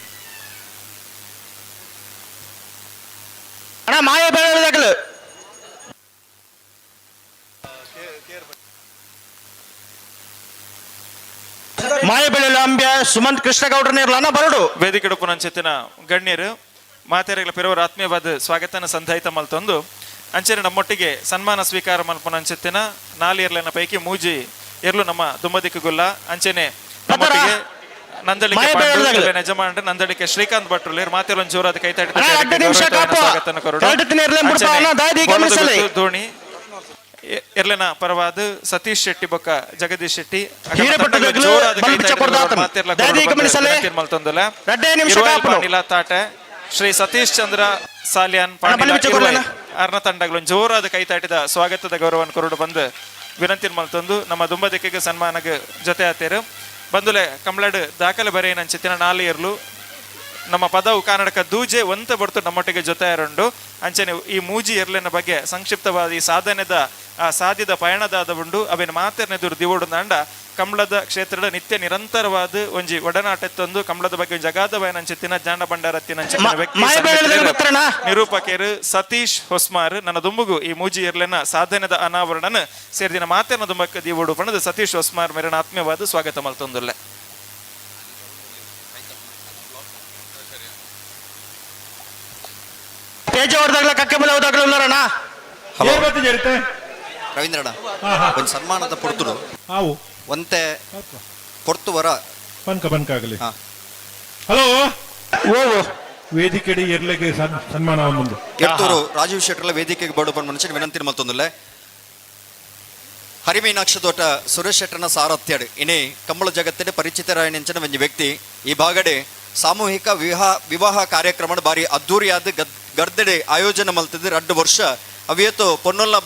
ಅಣ್ಣ ಮಾಯ ಬೆಳೆದಾಗಲು ಮಾಯ ಬೆಳೆಲು ಅಂಬ್ಯ ಸುಮಂತ್ ಕೃಷ್ಣ ಗೌಡ್ರನೇರ್ಲನ್ನ ಬರಡು ವೇದಿಕೆ ಪುನಂಚೆತ್ತಿನ ಗಣ್ಯರು ಮಾತೆರೆಗಳ ಪಿರವರ ಆತ್ಮೀಯವಾದ ಸ್ವಾಗತನ ಸಂಧಾಯಿತ ಮಲ್ತೊಂದು ಅಂಚನೆ ನಮ್ಮೊಟ್ಟಿಗೆ ಸನ್ಮಾನ ಸ್ವೀಕಾರ ಮಲ್ಪನಂಚೆತ್ತಿನ 4 ಇರ್ಲಿನ ಪೈಕಿ ಮೂಜಿ ಇರ್ಲು ನಮ್ಮ ದುಂಬದಿಕ್ಕುಗುಲ್ಲ ಅಂಚನೆ ನಮ್ಮೊಟ್ಟಿಗೆ ನಂದಳಿಕೆ ಯಜಮಾನ್ರು ನಂದಳಿಕೆ ಶ್ರೀಕಾಂತ್ ಭಟ್ರು ಮಾತೆಲ್ಲ ಜೋರಾದ ಕೈತಾಡಿ ಸ್ವಾಗತನ ದೋಣಿ ಇರ್ಲಿನ ಪರವಾದ ಸತೀಶ್ ಶೆಟ್ಟಿ ಬೊಕ್ಕ ಜಗದೀಶ್ ಶೆಟ್ಟಿ ತಾಟೆ ಶ್ರೀ ಸತೀಶ್ ಚಂದ್ರ ಸಾಲ್ಯಾನ್ ಅರ್ನ ತಂಡಗಳು ಜೋರಾದ ಕೈತಾಟಿದ ಸ್ವಾಗತದ ಗೌರವವನ್ನು ಕೊರಡು ಬಂದು ವಿನಂತಿ ಮಲ್ತೊಂದು ನಮ್ಮ ದುಂಬದಿಕ್ಕಿಗೆ ಸನ್ಮಾನಗೆ ಜೊತೆ ಆತೇರು ಬಂದುಲೆ ಕಂಬಳಡ್ ದಾಖಲೆ ಬರೆಯ ನಂಚಿತ್ತಿನ 4 ಇರ್ಲು ನಮ್ಮ ಪದವು ಕನ್ನಡಕ ದೂಜೆ ಒಂತ ಬರ್ತು ನಮ್ಮೊಟ್ಟಿಗೆ ಜೊತೆ ಯಾರುಂಡು ಅಂಚನೆ ಈ ಮೂಜಿ ಇರ್ಲಿನ ಬಗ್ಗೆ ಸಂಕ್ಷಿಪ್ತವಾದ ಈ ಸಾಧನೆದ ಆ ಸಾಧ್ಯದ ಪಯಣದಾದ ಉಂಡು ಅವೇನು ಮಾತೆರ್ನೆದುರು ದಿವೋಡು ನಂಡ ಕಂಬಳದ ಕ್ಷೇತ್ರದ ನಿತ್ಯ ನಿರಂತರವಾದ ಒಂಜಿ ಒಡನಾಟತ್ತೊಂದು ಕಂಬಳದ ಬಗ್ಗೆ ಒಂದು ಜಗಾದ ಬಯನಂಚಿತ್ತಿನ ಜಾಣ ಭಂಡಾರತ್ತಿನ ನಿರೂಪಕರು ಸತೀಶ್ ಹೊಸ್ಮಾರ್ ನನ್ನ ದುಂಬುಗು ಈ ಮೂಜಿ ಇರ್ಲಿನ ಸಾಧನೆದ ಅನಾವರಣನ ಸೇರಿದಿನ ಮಾತೆರ್ನ ದುಂಬಕ್ಕೆ ದಿವೋಡು ಪಣದು ಸತೀಶ್ ಹೊಸ್ಮಾರ್ ಮೇರನ ಆತ್ಮೀಯವಾದ ಸ್ವಾಗತ ಮಲ್ತೊಂದುಲ್ಲೆ ತೇಜ ಹೊಡೆದಾಗ್ಲ ಕಕ್ಕೆ ಮೇಲೆ ಹೋದಾಗ್ಲ ಉಳ್ಳಾರಣ್ಣ ಏರ್ಬತ್ತಿ ಜರಿತೆ ರವೀಂದ್ರಣ್ಣ ಹಾ ಹಾ ಒಂದು ಸನ್ಮಾನದ ಪೊರ್ತುಡು ಆವು ಒಂತೆ ಪೊರ್ತುವರ ಬನ್ಕಾಗಲಿ ಹಾ. ಹಲೋ ವೇದಿಕೆಡಿ ಎರ್ಲೆಗೆ ಸನ್ಮಾನ ಮುಂದೆ ಎತ್ತೂರು ರಾಜೀವ್ ಶೆಟ್ಟರ್ಲ ವೇದಿಕೆಗೆ ಬೋರ್ಡು ಬಂದ ಮನುಷ್ಯನ ವಿನಂತಿ ಮತ್ತೊಂದಿಲ್ಲ ಹರಿಮೀನಾಕ್ಷ ತೋಟ ಸುರೇಶ್ ಶೆಟ್ಟರ್ನ ಸಾರಥ್ಯಡ್ ಇನಿ ಕಂಬಳ ಜಗತ್ತಿನ ಪರಿಚಿತರಾಯನಿಂಚಿನ ಒಂದು ವ್ಯಕ್ತಿ ಈ ಭಾಗಡೆ ಸಾಮೂಹಿಕ ವಿವಾಹ ಕಾರ್ಯಕ್ರಮ ಬಾರಿ ಅದ್ದೂರಿಯಾದ ಗರ್ದಡೆ ಆಯೋಜನೆ ಮಲ್ತಿದ್ದು 2 ವರ್ಷ ಅವಿಯತ್ತು ಪೊನ್ನೊಲ್ಲ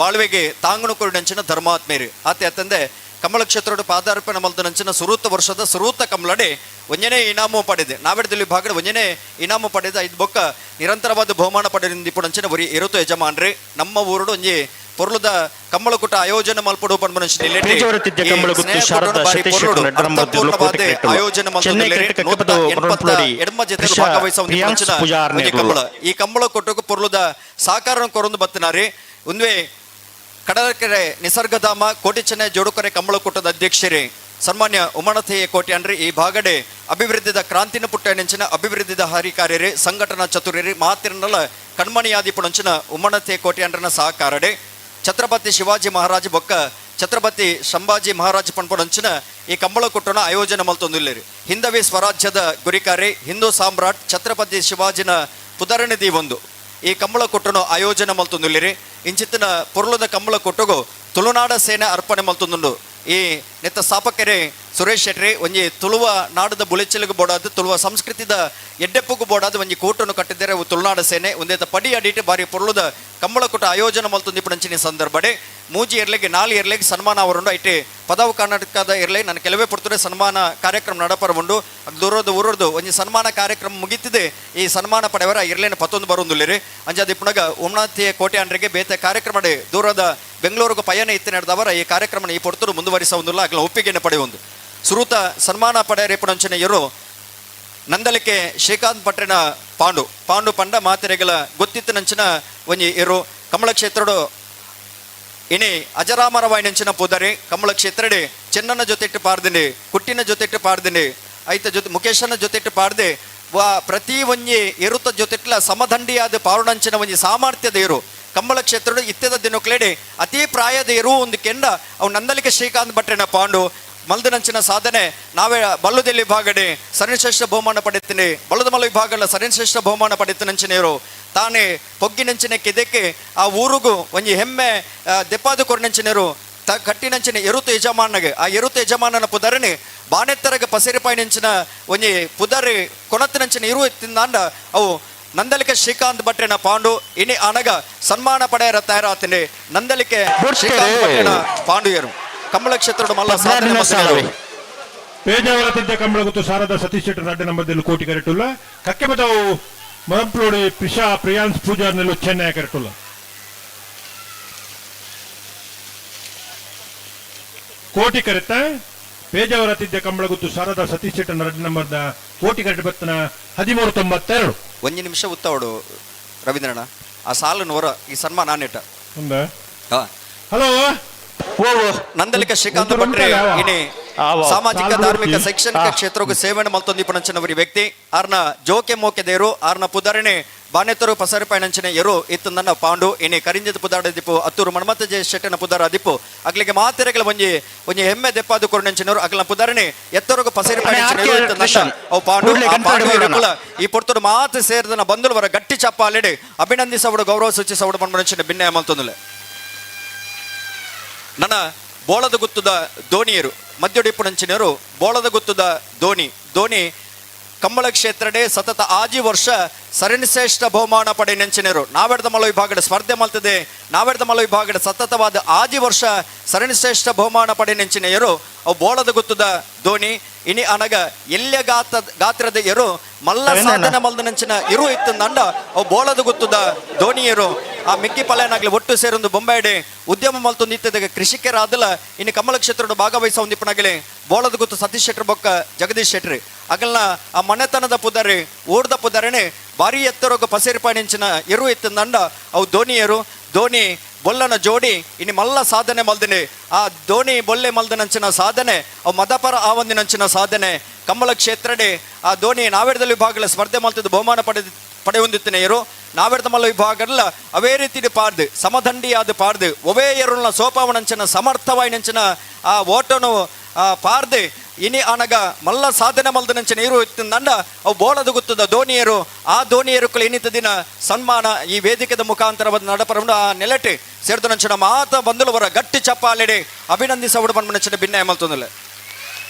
ಬಾಳ್ವೆಗೆ ತಾಂಗಣು ಕೊರಡಂಚಿನ ಧರ್ಮಾತ್ಮೇರಿ ಆತೆ ಅತ್ತಂದೆ ಕಂಬಳ ಕ್ಷೇತ್ರದ ಪಾದಾರ್ಪಣೆ ಮಲ್ತನಂಚಿನ ಸುರೂತ ವರ್ಷದ ಸುರೂತ ಕಂಬಳಡೆ ಒಂಜನೇ ಇನಾಮು ಪಡೆದೆ ನಾವೆಡ್ದಲ್ಲಿ ಭಾಗಡೆ ಒಂಜನೇ ಇನಾಮು ಪಡೆದ ಐದು ಬೊಕ್ಕ ನಿರಂತರವಾದ ಬಹುಮಾನ ಪಡೆದಿಂದ ಇಪ್ಪಡಂಚಿನ ಬರೀ ಇರುತ್ತು ಯಜಮಾನ್ರಿ ನಮ್ಮ ಊರುಡು ಒಂಜಿ ಪೊರ್ಲುದ ಕಂಬಳಕುಟ ಆಯೋಜನೆ ಮಲ್ಪಡು ಆಯೋಜನೆ ಕಂಬಳ ಈ ಕಂಬಳ ಕೊಟ್ಟకు ಪೊರ್ಲುದ ಸಾಕಾರ ಕೊರೊಂದು ಬತ್ತನಾರಿ ಒಂದ್ವೇ ಕಡಲಕೆರೆ ನಿಸರ್ಗಧಾಮ ಕೋಟಿಚೆನ್ನೈ ಜೋಡುಕರೆ ಕಂಬಳ ಕೂಟದ ಅಧ್ಯಕ್ಷರೇ ಸನ್ಮಾನ್ಯ ಉಮಣತೆಯ ಕೋಟ್ಯಾನ್ರಿ ಈ ಭಾಗಡೆ ಅಭಿವೃದ್ಧಿದ ಕ್ರಾಂತಿನ ಪುಟ್ಟ ನೆಂಚಿನ ಅಭಿವೃದ್ಧಿದ ಹಾರಿಕಾರ್ಯರೇ ಸಂಘಟನಾ ಚತುರ್ಯರೇ ಮಾತಿರನಲ್ಲ ಕಣ್ಮಣಿಯಾದಿ ಪುಣಂಚಿನ ಉಮಣತೆಯ ಕೋಟ್ಯಾನ್ರನ ಸಹಕಾರಡೆ ಛತ್ರಪತಿ ಶಿವಾಜಿ ಮಹಾರಾಜ ಬೊಕ್ಕ ಛತ್ರಪತಿ ಸಂಭಾಜಿ ಮಹಾರಾಜ ಪಣ್ಪುಣಂಚಿನ ಈ ಕಂಬಳ ಕೂಟನ ಆಯೋಜನೆ ಮಲ್ತೊಂದಿಲ್ಲೇರಿ ಹಿಂದವಿ ಸ್ವರಾಜ್ಯದ ಗುರಿಕಾರಿ ಹಿಂದೂ ಸಾಮ್ರಾಟ್ ಛತ್ರಪತಿ ಶಿವಾಜಿನ ಪುದರಣಿದಿ ಒಂದು ಈ ಕಂಬಳ ಕೊಟ್ಟನು ಆಯೋಜನೆ ಮಲ್ತೊಂದಿಲ್ಲಿರಿ ಇಂಚಿತ್ತಿನ ಪೊರ್ಲದ ಕಂಬಳ ಕೊಟ್ಟಗು ತುಳುನಾಡ ಸೇನೆ ಅರ್ಪಣೆ ಮಲ್ತೊಂದುಂಡು ಈ ನೆತ್ತ ಸ್ಥಾಪಕರೇ ಸುರೇಶ್ ಶೆಟ್ಟಿ ಒಂಜಿ ತುಳುವ ನಾಡದ ಬುಳಿಚಲಿಗೂ ಬೋಡಾದ ತುಳುವ ಸಂಸ್ಕೃತಿದ ಎಡ್ಡೆಪ್ಪಗೂ ಬೋಡಾದ ಒಂಜಿ ಕೂಟನ್ನು ಕಟ್ಟಿದ್ದಾರೆ ಅವು ತುಳುನಾಡ ಸೇನೆ ಒಂದೇತ ಪಡಿ ಅಡಿಟ್ಟು ಬಾರಿ ಪೊರ್ಲದ ಕಂಬಳ ಕೊಟ್ಟ ಆಯೋಜನೆ ಮಲ್ತೊಂದಿಪ್ಪಂಚಿನ ಸಂದರ್ಭಡೆ ಮೂಜಿ ಇರ್ಲೆಗೆ 4 ಇರ್ಲೆಗೆ ಸನ್ಮಾನ ಅವರುಂಡು ಐಟೆ ಪದವು ಕರ್ನಾಟಕದ ಇರ್ಲೆ ನಾನು ಕೆಲವೇ ಪುರ್ತುಡೆ ಸನ್ಮಾನ ಕಾರ್ಯಕ್ರಮ ನಡಪರವುಂಡು ದೂರದ ಊರದ್ದು ಒಂಜಿ ಸನ್ಮಾನ ಕಾರ್ಯಕ್ರಮ ಮುಗಿತಿದೆ ಈ ಸನ್ಮಾನ ಪಡೆಯವರ ಇರ್ಲೇನ ಪತ್ತೊಂದು ಬರುವುದಿಲ್ಲರಿ ಅಂಜಾದಿ ಪುನಗ ಉಮ್ನಾಥಿಯ ಕೋಟೆ ಅಂಡ್ರಿಗೆ ಬೇತೆ ಕಾರ್ಯಕ್ರಮ ದೂರದ ಬೆಂಗಳೂರಿಗೆ ಪಯಣ ಇತ್ತು ನಡೆದವರ ಈ ಕಾರ್ಯಕ್ರಮ ಈ ಪೊರ್ತರು ಮುಂದುವರಿಸುವುದಿಲ್ಲ ಆಗಲ ಒಪ್ಪಿಗೆಯನ್ನು ಪಡೆಯುವುದು ಸುರೂತ ಸನ್ಮಾನ ಪಡೆಯರೆ ಪುಣಂಚನೆಯರು ನಂದಲಿಕೆ ಶ್ರೀಕಾಂತ್ ಪಟ್ಟಣ ಪಾಂಡು ಪಂಡ ಮಾತೆರೆಗಳ ಗೊತ್ತಿತ್ತು ನಂಚಿನ ಒಂಜಿ ಇರು ಕಮಲ ಕ್ಷೇತ್ರಡು ಇನಿ ಅಜರಾಮರವಾಯಿನಂಚಿನ ಪುದರೆ ಕಮಲ ಕ್ಷೇತ್ರಡೆ ಚೆನ್ನನ ಜೊತೆಟ್ಟು ಪಾಡ್ದಿನಿ ಕುಟ್ಟಿನ ಜೊತೆಟ್ಟು ಪಾಡ್ದಿನಿ ಐತ ಜೊತೆ ಮುಖೇಶನ ಜೊತೆಟ್ಟು ಪಾಡ್ದೆ ಪ್ರತಿ ಒಂಜಿ ಇರುತ್ತ ಜೊತೆಟ್ಲ ಸಮದಂಡಿಯಾದ ಪಾರುಣಂಚಿನ ಒಂಜಿ ಸಾಮರ್ಥ್ಯದ ಇರು ಕಂಬಳ ಕ್ಷೇತ್ರಡು ಇತ್ಯದ ದಿನಕ್ಲೆಡೆ ಅತಿ ಪ್ರಾಯದ ಇರು ಒಂದು ಕೆಂಡ ಅವು ನಂದಲಿಕೆ ಶ್ರೀಕಾಂತ್ ಭಟ್ರನ ಪಾಂಡು ಮಲ್ದನಂಚಿನ ಸಾಧನೆ ನಾವೇ ಬಲ್ಲುದಲ್ಲಿ ಭಾಗಡೆ ಸರಣಿಶ್ರೇಷ್ಠ ಬಹುಮಾನ ಪಡೆಯುತ್ತೇನೆ ಬಲ್ಲದ ಮಲ ವಿಭಾಗಗಳ ಸರಣಿಶ್ರೇಷ್ಠ ಬಹುಮಾನ ಪಡೆಯುತ್ತನಂಚಿನೇರು ತಾನೇ ಪೊಗ್ಗಿನಂಚಿನ ಕೆದಕ್ಕೆ ಆ ಊರಿಗೂ ಒಂಜಿ ಹೆಮ್ಮೆ ದೆಪ್ಪಾದ ಕೊರನಂಚಿನೇರು ಕಟ್ಟಿನಂಚಿನ ಎರುತು ಯಜಮಾನಗೆ ಆ ಎರುತು ಯಜಮಾನನ ಪುದರನೆ ಬಾನೆತ್ತರಗೆ ಪಸರಿಪಾಯಿನಂಚಿನ ಒಂಜಿ ಪುದರಿ ಕೊಣತ್ತಿನಂಚಿನ ಇರು ತಿಂದಾಂಡ ಅವು ನಂದಲಿಕೆ ಶ್ರೀಕಾಂತ್ ಭಟ್ರನ ಪಾಂಡು ಇನಿ ಅನಗ ಸನ್ಮಾನ ಪಡೆಯರ ತಯಾರಾತನೆ ನಂದಲಿಕೆ ಶ್ರೀಕಾಂತ್ ಭಟ್ರನ ಪಾಂಡುಯರು ಕಂಬಳ ಕ್ಷೇತ್ರದ ಮಲ್ಲ ಸಾಧನೆ ಪೇಜಾವರ ತಿದ್ದೆ ಕಂಬಳ ಗೊತ್ತು ಸಾರದ ಸತೀಶ್ ಶೆಟ್ಟರ್ ಅಡ್ಡ ನಂಬರ್ದಲ್ಲಿ ಕೋಟಿ ಕರೆಟುಲ್ಲ ಕಕ್ಕೆ ಬದವು ಮರಂಪ್ಲೋಡಿ ಪಿಶಾ ಪ್ರಿಯಾನ್ಸ್ ಪೂಜಾರ್ ನೆಲ್ಲು ಚೆನ್ನೈ ಕರೆಟುಲ್ಲ ಕೋಟಿ ಕರೆತ ಪೇಜಾವರ ತಿದ್ದೆ ಕಂಬಳ ಗೊತ್ತು ಸಾರದ ಸತೀಶ್ ಶೆಟ್ಟರ್ ಅಡ್ಡ ನಂಬರ್ದ ಕೋಟಿ ಕರೆಟ್ ಬತ್ತನ 1392 ಒಂದು ನಿಮಿಷ ಉತ್ತವಡು ರವೀಂದ್ರಣ್ಣ ಆ ಸಾಲು ನೋರ ಈ ಸನ್ಮಾನ ನಾನೇಟ ಹಲೋ ನಂದಲಿಕ ಶ್ರೀಕಾಂತ್ ಭಟ್ರೆ ಇನಿ ಸಾಮಾಜಿಕ ಧಾರ್ಮಿಕ ಶೈಕ್ಷಣಿಕ ಕ್ಷೇತ್ರಕ್ಕೂ ಸೇವನೆ ಮಲ್ತೊಂದಿಪ್ಪನಂಚಿನವರಿ ವ್ಯಕ್ತಿ ಆರ್ನ ಜೋಕೆ ಮೋಕೆದೇರು ಆರ್ನ ಪುದರಣೆ ಬಾನೆತ್ತರು ಪಸರಿಪಾಯನಂಚಿನ ಎರು ಇತ್ತು ನನ್ನ ಪಾಂಡು ಇನಿ ಕರಿಂಜದ ಪುದಾಡ ದಿಪ್ಪು ಅತ್ತೂರು ಮಣಮತ್ತ ಜಯ ಶೆಟ್ಟನ ಪುದಾರ ದಿಪ್ಪು ಅಗ್ಲಿಗೆ ಮಾತೆರೆಗಳ ಒಂಜಿ ಹೆಮ್ಮೆ ದೆಪ್ಪಾದು ಕೊರನಂಚಿನವರು ಅಗ್ಲ ಪುದಾರಣೆ ಎತ್ತರಗೂ ಪಸರಿಪಾಯನಂಚಿನ ಅವು ಪಾಂಡು ಈ ಪೊರ್ತರು ಮಾತು ಸೇರಿದನ ಬಂಧುವರ ಗಟ್ಟಿ ಚಪ್ಪಾಲೆಡೆ ಅಭಿನಂದಿಸವಡು ಗೌರವ ಸೂಚಿಸವಡು ಮಣ್ಮನಂಚಿನ ಭಿನ್ನಯ ಮಲ್ತೊಂದಿಲ್ಲ ನನ್ನ ಬೋಳದ ಗುತ್ತದ ಧೋನಿಯರು ಮಧ್ಯಡಿಪ್ಪುಣಂಚಿನರು ಬೋಳದ ಗುತ್ತದ ಧೋನಿ ಕಂಬಳ ಕ್ಷೇತ್ರಡೆ ಸತತ ಆಜಿ ವರ್ಷ ಸರಣಿಶ್ರೇಷ್ಠ ಬಹುಮಾನ ಪಡೆ ನೆಂಚಿನರು ನಾವೆಡ್ದ ಮಲ ವಿಭಾಗದ ಸ್ಪರ್ಧೆ ಮಲ್ತದೆ ನಾವೆಡ್ದ ಮಲ ವಿಭಾಗದ ಸತತವಾದ ಆಜಿ ವರ್ಷ ಸರಣಿಶ್ರೇಷ್ಠ ಬಹುಮಾನ ಪಡೆ ನೆಂಚಿನೆಯರು ಅವು ಬೋಳದ ಗುತ್ತದ ಧೋನಿ ಇನಿ ಅನಗ ಎಲ್ಯ ಗಾತ್ರದ ಎರು ಮಲ್ಲ ಸಾಧನೆ ಮಲ್ದನಂಚಿನ ಇರು ಇತ್ತು ನಂಡ ಅವು ಬೋಳದ ಗುತ್ತದ ಧೋನಿಯರು ಆ ಮಿಕ್ಕಿ ಪಲೆಯನಾಗ್ಲಿ ಒಟ್ಟು ಸೇರೊಂದು ಬೊಂಬಾಯಿಡೆ ಉದ್ಯಮ ಮಲ್ತೊಂದು ಇತ್ತದಾಗ ಕೃಷಿಕರಾದಲ್ಲ ಇನ್ನು ಕಮಲ ಕ್ಷೇತ್ರದ ಭಾಗವಹಿಸ ಒಂದಿಪ್ಪನಾಗಲಿ ಬೋಳದ ಗುತ್ತು ಸತೀಶ್ ಶೆಟ್ರ್ ಬೊಕ್ಕ ಜಗದೀಶ್ ಶೆಟ್ರಿ ಅಗಲ್ನ ಆ ಮನೆತನದ ಪುದರಿ ಓಡ್ದ ಪುದರಣೆ ಭಾರಿ ಎತ್ತರೋಗ ಪಸೇರಿಪಾಣಿಂಚಿನ ಇರು ಇತ್ತು ನಂಡ ಅವು ಧೋನಿ ಬೊಲ್ಲನ ಜೋಡಿ ಇನ್ನು ಮಲ್ಲ ಸಾಧನೆ ಮಲ್ದಿನಿ ಆ ಧೋನಿ ಬೊಲ್ಲೆ ಮಲ್ದನಂಚಿನ ಸಾಧನೆ ಅವು ಮದಪರ ಆವಂದಿನಂಚಿನ ಸಾಧನೆ ಕಂಬಳ ಕ್ಷೇತ್ರಡೆ ಆ ಧೋನಿ ನಾವೆಡದಲ್ಲಿ ವಿಭಾಗಗಳ ಸ್ಪರ್ಧೆ ಮಲ್ತದ ಬಹುಮಾನ ಪಡೆಯೊಂದಿತ್ತಿನೆಯರು ನಾವೆಡ್ದ ಮಲ್ಲ ವಿಭಾಗಲ್ಲ ಅವೇ ರೀತಿ ಪಾಡ್ದು ಸಮದಂಡಿಯಾದ ಪಾಡ್ದು ಒವೇ ಎರುಳ್ನ ಸೋಪಾವನಂಚನ ಸಮರ್ಥವಾಯಿನಂಚನ ಆ ಓಟನು ಪಾರ್ದು ಇನಿ ಆನಗ ಮಲ್ಲ ಸಾಧನೆ ಮಲ್ದ ನಂಚನ ಇರು ಇತ್ತಂದ ಅವು ಬೋಳದು ಗೊತ್ತದ ಧೋನಿಯರು ಆ ಧೋನಿಯರುಕ್ಕಳು ಇನ್ನಿತ ದಿನ ಸನ್ಮಾನ ಈ ವೇದಿಕೆದ ಮುಖಾಂತರ ಬಂದು ನಡಪರಕೊಂಡು ಆ ನೆಲಟೆ ಸೇರ್ದು ನಂಚನ ಮಾತ ಬಂದುಲವರ ಗಟ್ಟಿ ಚಪ್ಪಾಲೆಡೆ ಅಭಿನಂದಿಸವಡು ಬಂದು ನಂಚನ ಭಿನ್ನ ಮಲ್ತೊಂದಲ್ಲ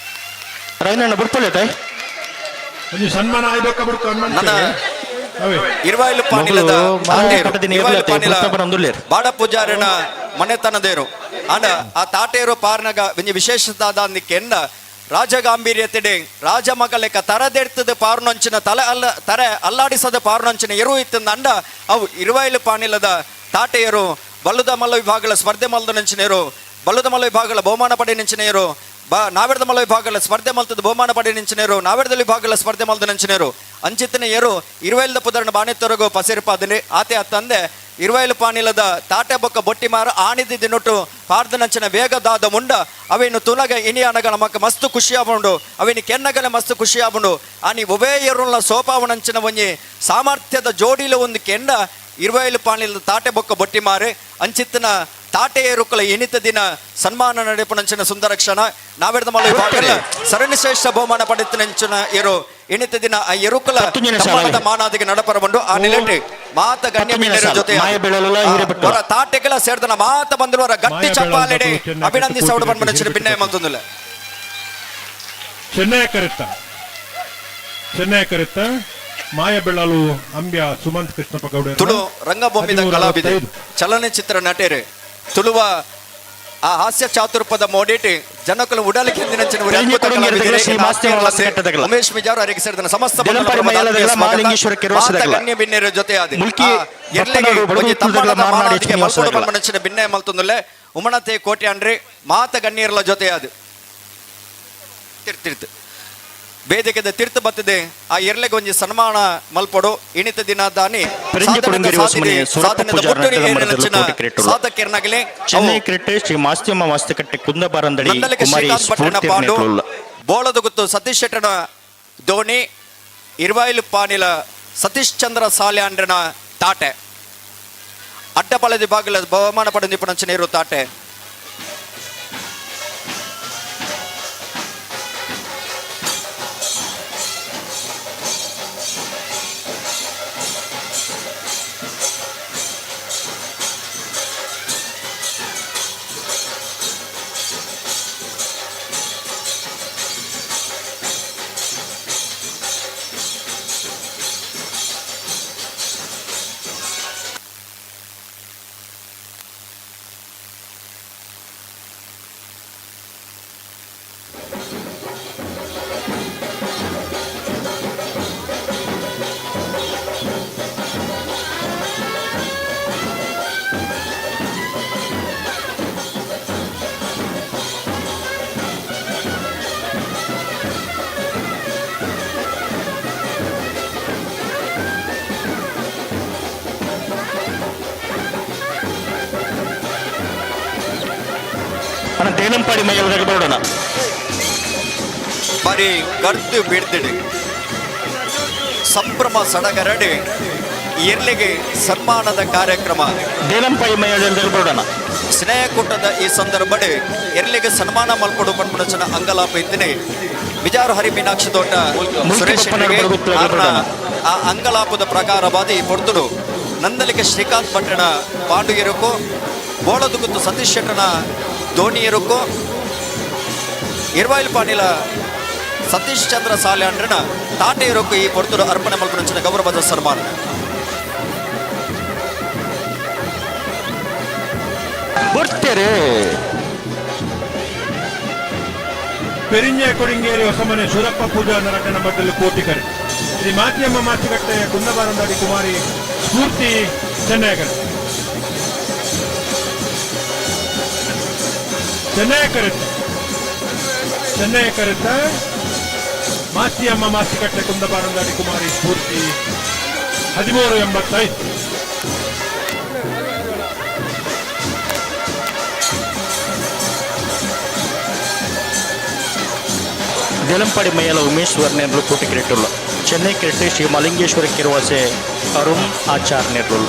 ರೈನಣ್ಣ ಬಿಡ್ಕೊಳ್ಳೇತಾಯ್ ಒಂದು ಸನ್ಮಾನ ಆಯ್ದಕ್ಕ ಬಿಡ್ತು ನನ್ನ ಅವೇ ಇರುವಾಯಿಲು ಪಾನಿಲದ ಬಂದುಲ್ಲೇರ್ ಬಾಡ ಪೂಜಾರಿನ ಮನೆತನದೇರು ಅಂಡ ಆ ತಾಟೇರು ಪಾರ್ನಗ ಒಂಜಿ ವಿಶೇಷತಾದ ಅಂದಿಕ್ಕೆಂಡ ರಾಜಗಾಂಭೀರ್ಯತೆಡೆ ರಾಜಮಗಲೆಕ ತರದೆಡ್ತದ ಪಾರ್ನೊಂಚಿನ ತರೆ ಅಲ್ಲಾಡಿಸದ ಪಾರ್ನೊಂಚಿನ ಎರು ಇತ್ತಂದ ಅಂಡ ಅವು ಇರುವಾಯಿಲು ಪಾನಿಲದ ತಾಟೆಯರು ಬಲ್ಲುದ ಮಲ್ಲ ವಿಭಾಗಗಳ ಸ್ಪರ್ಧೆ ಮಲ್ದ ನಂಚಿನೆಯರು ಬಲ್ಲುದ ಮಲ್ಲ ವಿಭಾಗಗಳ ಬಹುಮಾನ ಪಡೆ ನಂಚಿನೆಯರು ನಾವೆಡ್ದ ಮಲ್ಲ ವಿಭಾಗಗಳ ಸ್ಪರ್ಧೆ ಮಲ್ತದ ಬಹುಮಾನ ಪಡೆ ನಿಂಚಿನೇರು ನಾವೆಡ್ದ ವಿಭಾಗಗಳ ಸ್ಪರ್ಧೆ ಮಲ್ದ ನಂಚಿನೇರು ಅಂಚಿತನ ಏರು ಇರುವೈಲ್ದ ಪುದರ್ನ ಬಾಣೆತ್ತೊರಗು ಪಸಿರ್ಪಾದನೆ ಆತೆ ಅತ್ತಂದೆ ಇರುವೈಲು ಪಾನಿಲದ ತಾಟೆ ಬೊಕ್ಕ ಬೊಟ್ಟಿ ಮಾರ ಆಣಿದಿನೊಟ್ಟು ಪಾರ್ದ ನಂಚಿನ ವೇಗದಾದ ಮುಂಡ ಅವೇನು ತುನಗ ಇನಿ ಅನಗ ನಮಕ್ ಮಸ್ತ್ ಖುಷಿಯಾಬುಂಡು ಅವೇನು ಕೆನ್ನಗಲೆ ಮಸ್ತ್ ಖುಷಿಯಾಬುಂಡು ಆನಿ ಒವೇ ಎರುಳ್ನ ಸೋಪಾವನಂಚಿನ ಒಂಜಿ ಸಾಮರ್ಥ್ಯದ ಜೋಡಿಲು ಒಂದು ಕೆಂಡ ಇರುವೈಲು ಪಾನಿಲದ ತಾಟೆ ಬೊಕ್ಕ ಬೊಟ್ಟಿ ಮಾರೆ ಅಂಚಿತ್ತನ ತಾಟೆ ಏರುಕಲ ಎನಿತ ದಿನ ಸನ್ಮಾನ ನಡೆಪನಂಚಿನ ಸುಂದರ ಕ್ಷಣ ನಾವೆಡ್ದ ಮಲ್ಲ ವಿಭಾಗಲ್ಲ ಸರಣಿ ಶ್ರೇಷ್ಠ ಬಹುಮಾನ ಪಡೆತನಂಚಿನ ಏರು ಎನಿತ ದಿನ ಆ ಎರುಕಲ ಸನ್ಮಾನದ ಮಾನಾದಿಗೆ ನಡಪರಬಂಡು ಆ ನಿಲಟೆ ಮಾತ ಗಣ್ಯ ಮೀನರ ಜೊತೆ ಅವರ ತಾಟೆಗಳ ಸೇರ್ದನ ಮಾತ ಬಂದಿರುವರ ಗಟ್ಟಿ ಚಪ್ಪಾಲೆಡೆ ಅಭಿನಂದಿಸವಡು ಬಂದ್ಮನಂಚಿನ ಭಿನ್ನ ಮಂತೊಂದಿಲ್ಲ ಚೆನ್ನೈ ಕರೆತ್ತ ಮಾಯ ಬೆಳ್ಳಲು ಅಂಬ್ಯ ಸುಮಂತ್ ಕೃಷ್ಣಪ್ಪ ಗೌಡ ತುಳು ರಂಗಭೂಮಿದ ಕಲಾವಿದೆ ಚಲನಚಿತ್ರ ನಟೇರೆ ತುಳುವ ಆ ಹಾಸ್ಯ ಚಾತುರ್ಪದ ಮೋಡಿಟಿ ಜನಕಲು ಉಡಲಿಕ್ಕೆ ಉಮೇಶ್ ಮಿಜಾರು ಅವರಿಗೆ ಸೇರಿದ ಸಮಸ್ತ ಗಣ್ಯ ಭಿನ್ನರ ಜೊತೆ ಭಿನ್ನ ಮಲ್ತೊಂದುಲ್ಲೆ ಉಮಣತೆ ಕೋಟೆ ಅಂಡ್ರೆ ಮಾತ ಗಣ್ಯರ್ಲ ಜೊತೆ ಅದು ತಿರ್ತಿರ್ತು ವೇದಿಕೆದ ತೀರ್ಥ ಬತ್ತದೆ ಆ ಎರ್ಲೆಗೆ ಒಂಜಿ ಸನ್ಮಾನ ಮಲ್ಪಡು ಇಣಿತ ದಿನ ದಾನಿ ಸಾಧಕರ್ನಾಗಲೇ ಚೆನ್ನೈ ಕ್ರಿಕೆಟ್ ಶ್ರೀ ಮಾಸ್ತಿಯಮ್ಮ ವಾಸ್ತುಕಟ್ಟೆ ಕುಂದಬಾರಂದಡಿ ಕುಮಾರಿ ಸ್ಫೂರ್ತಿ ಪಾಂಡು ಬೋಳದ ಗುತ್ತು ಸತೀಶ್ ಶೆಟ್ಟನ ಧೋನಿ ಇರುವಾಯಿಲು ಪಾನಿಲ ಸತೀಶ್ ಚಂದ್ರ ಸಾಲ್ಯಾಂಡ್ರನ ತಾಟೆ ಅಡ್ಡಪಾಳದ ಭಾಗಲ ಬಹುಮಾನ ಪಡೆದಿಪ್ಪನಂಚಿನ ಇರು ತಾಟೆ ದೇನಂಪಾಡಿ ಮೈಯಲ್ದಾಗ ಬರೋಣ ಬರೀ ಗರ್ದು ಬಿಡ್ದಿಡಿ ಸಂಭ್ರಮ ಸಡಗರಡಿ ಎರ್ಲಿಗೆ ಸನ್ಮಾನದ ಕಾರ್ಯಕ್ರಮ ದೇನಂಪಾಡಿ ಮೈಯಲ್ದಾಗ ಬರೋಣ ಸ್ನೇಹಕೂಟದ ಈ ಸಂದರ್ಭಡೆ ಎರ್ಲಿಗೆ ಸನ್ಮಾನ ಮಲ್ಪಡು ಪನ್ಪುಣಚನ ಅಂಗಲಾಪ ಇದ್ದೇನೆ ವಿಜಾರು ಹರಿ ಮೀನಾಕ್ಷಿ ತೋಟ ಸುರೇಶ್ ಆ ಅಂಗಲಾಪದ ಪ್ರಕಾರವಾದ ಈ ಪೊರ್ತುಡು ನಂದಲಿಗೆ ಶ್ರೀಕಾಂತ್ ಭಟ್ಟಣ ಪಾಂಡುಗೆರುಕು ಬೋಳದು ಗುತ್ತು ಸತೀಶ್ ಶೆಟ್ಟನ ಧೋನಿಯರುಕು ಇರುವಾಯಿಲು ಪಾನಿಲ ಸತೀಶ್ ಚಂದ್ರ ಸಾಲ್ಯಾಂಡ್ರನ ತಾಟೆಯರುಕು ಈ ಪೊರ್ತುಡು ಅರ್ಪಣೆ ಮಲ್ಪುಣಂಚಿನ ಗೌರವದ ಸನ್ಮಾನ ಬರ್ತಾರೆ ಪೆರಿಂಜೆ ಕೊಡಿಂಗೇರಿ ಹೊಸಮನೆ ಸುರಪ್ಪ ಪೂಜಾ ನರಟನ ಬದಲು ಕೋಟಿಕರೆ ಶ್ರೀ ಮಾತಿಯಮ್ಮ ಮಾಚಿಕಟ್ಟೆ ಕುಂದಬಾರಂದಾಡಿ ಕುಮಾರಿ ಸ್ಫೂರ್ತಿ ಚೆನ್ನೈಕರೆ ಚೆನ್ನೈ ಕರೆತ ಮಾತಿಯಮ್ಮ ಮಾಚಿಕಟ್ಟೆ ಕುಂದಬಾರಂದಾಡಿ ಕುಮಾರಿ ಸ್ಫೂರ್ತಿ 1385 ದೇಲಂಪಾಡಿ ಮೈಯಲ ಉಮೇಶ್ ವರ್ಣೇಂದ್ರ ಕೋಟಿ ಕ್ರಿಕೆಟ್ ಚೆನ್ನೈ ಕೆರೆಟ್ ಶ್ರೀ ಮಲಿಂಗೇಶ್ವರ ಕೆರವಾಸೆ ಅರುಣ್ ಆಚಾರ್ ನಿರ್ಮಲ್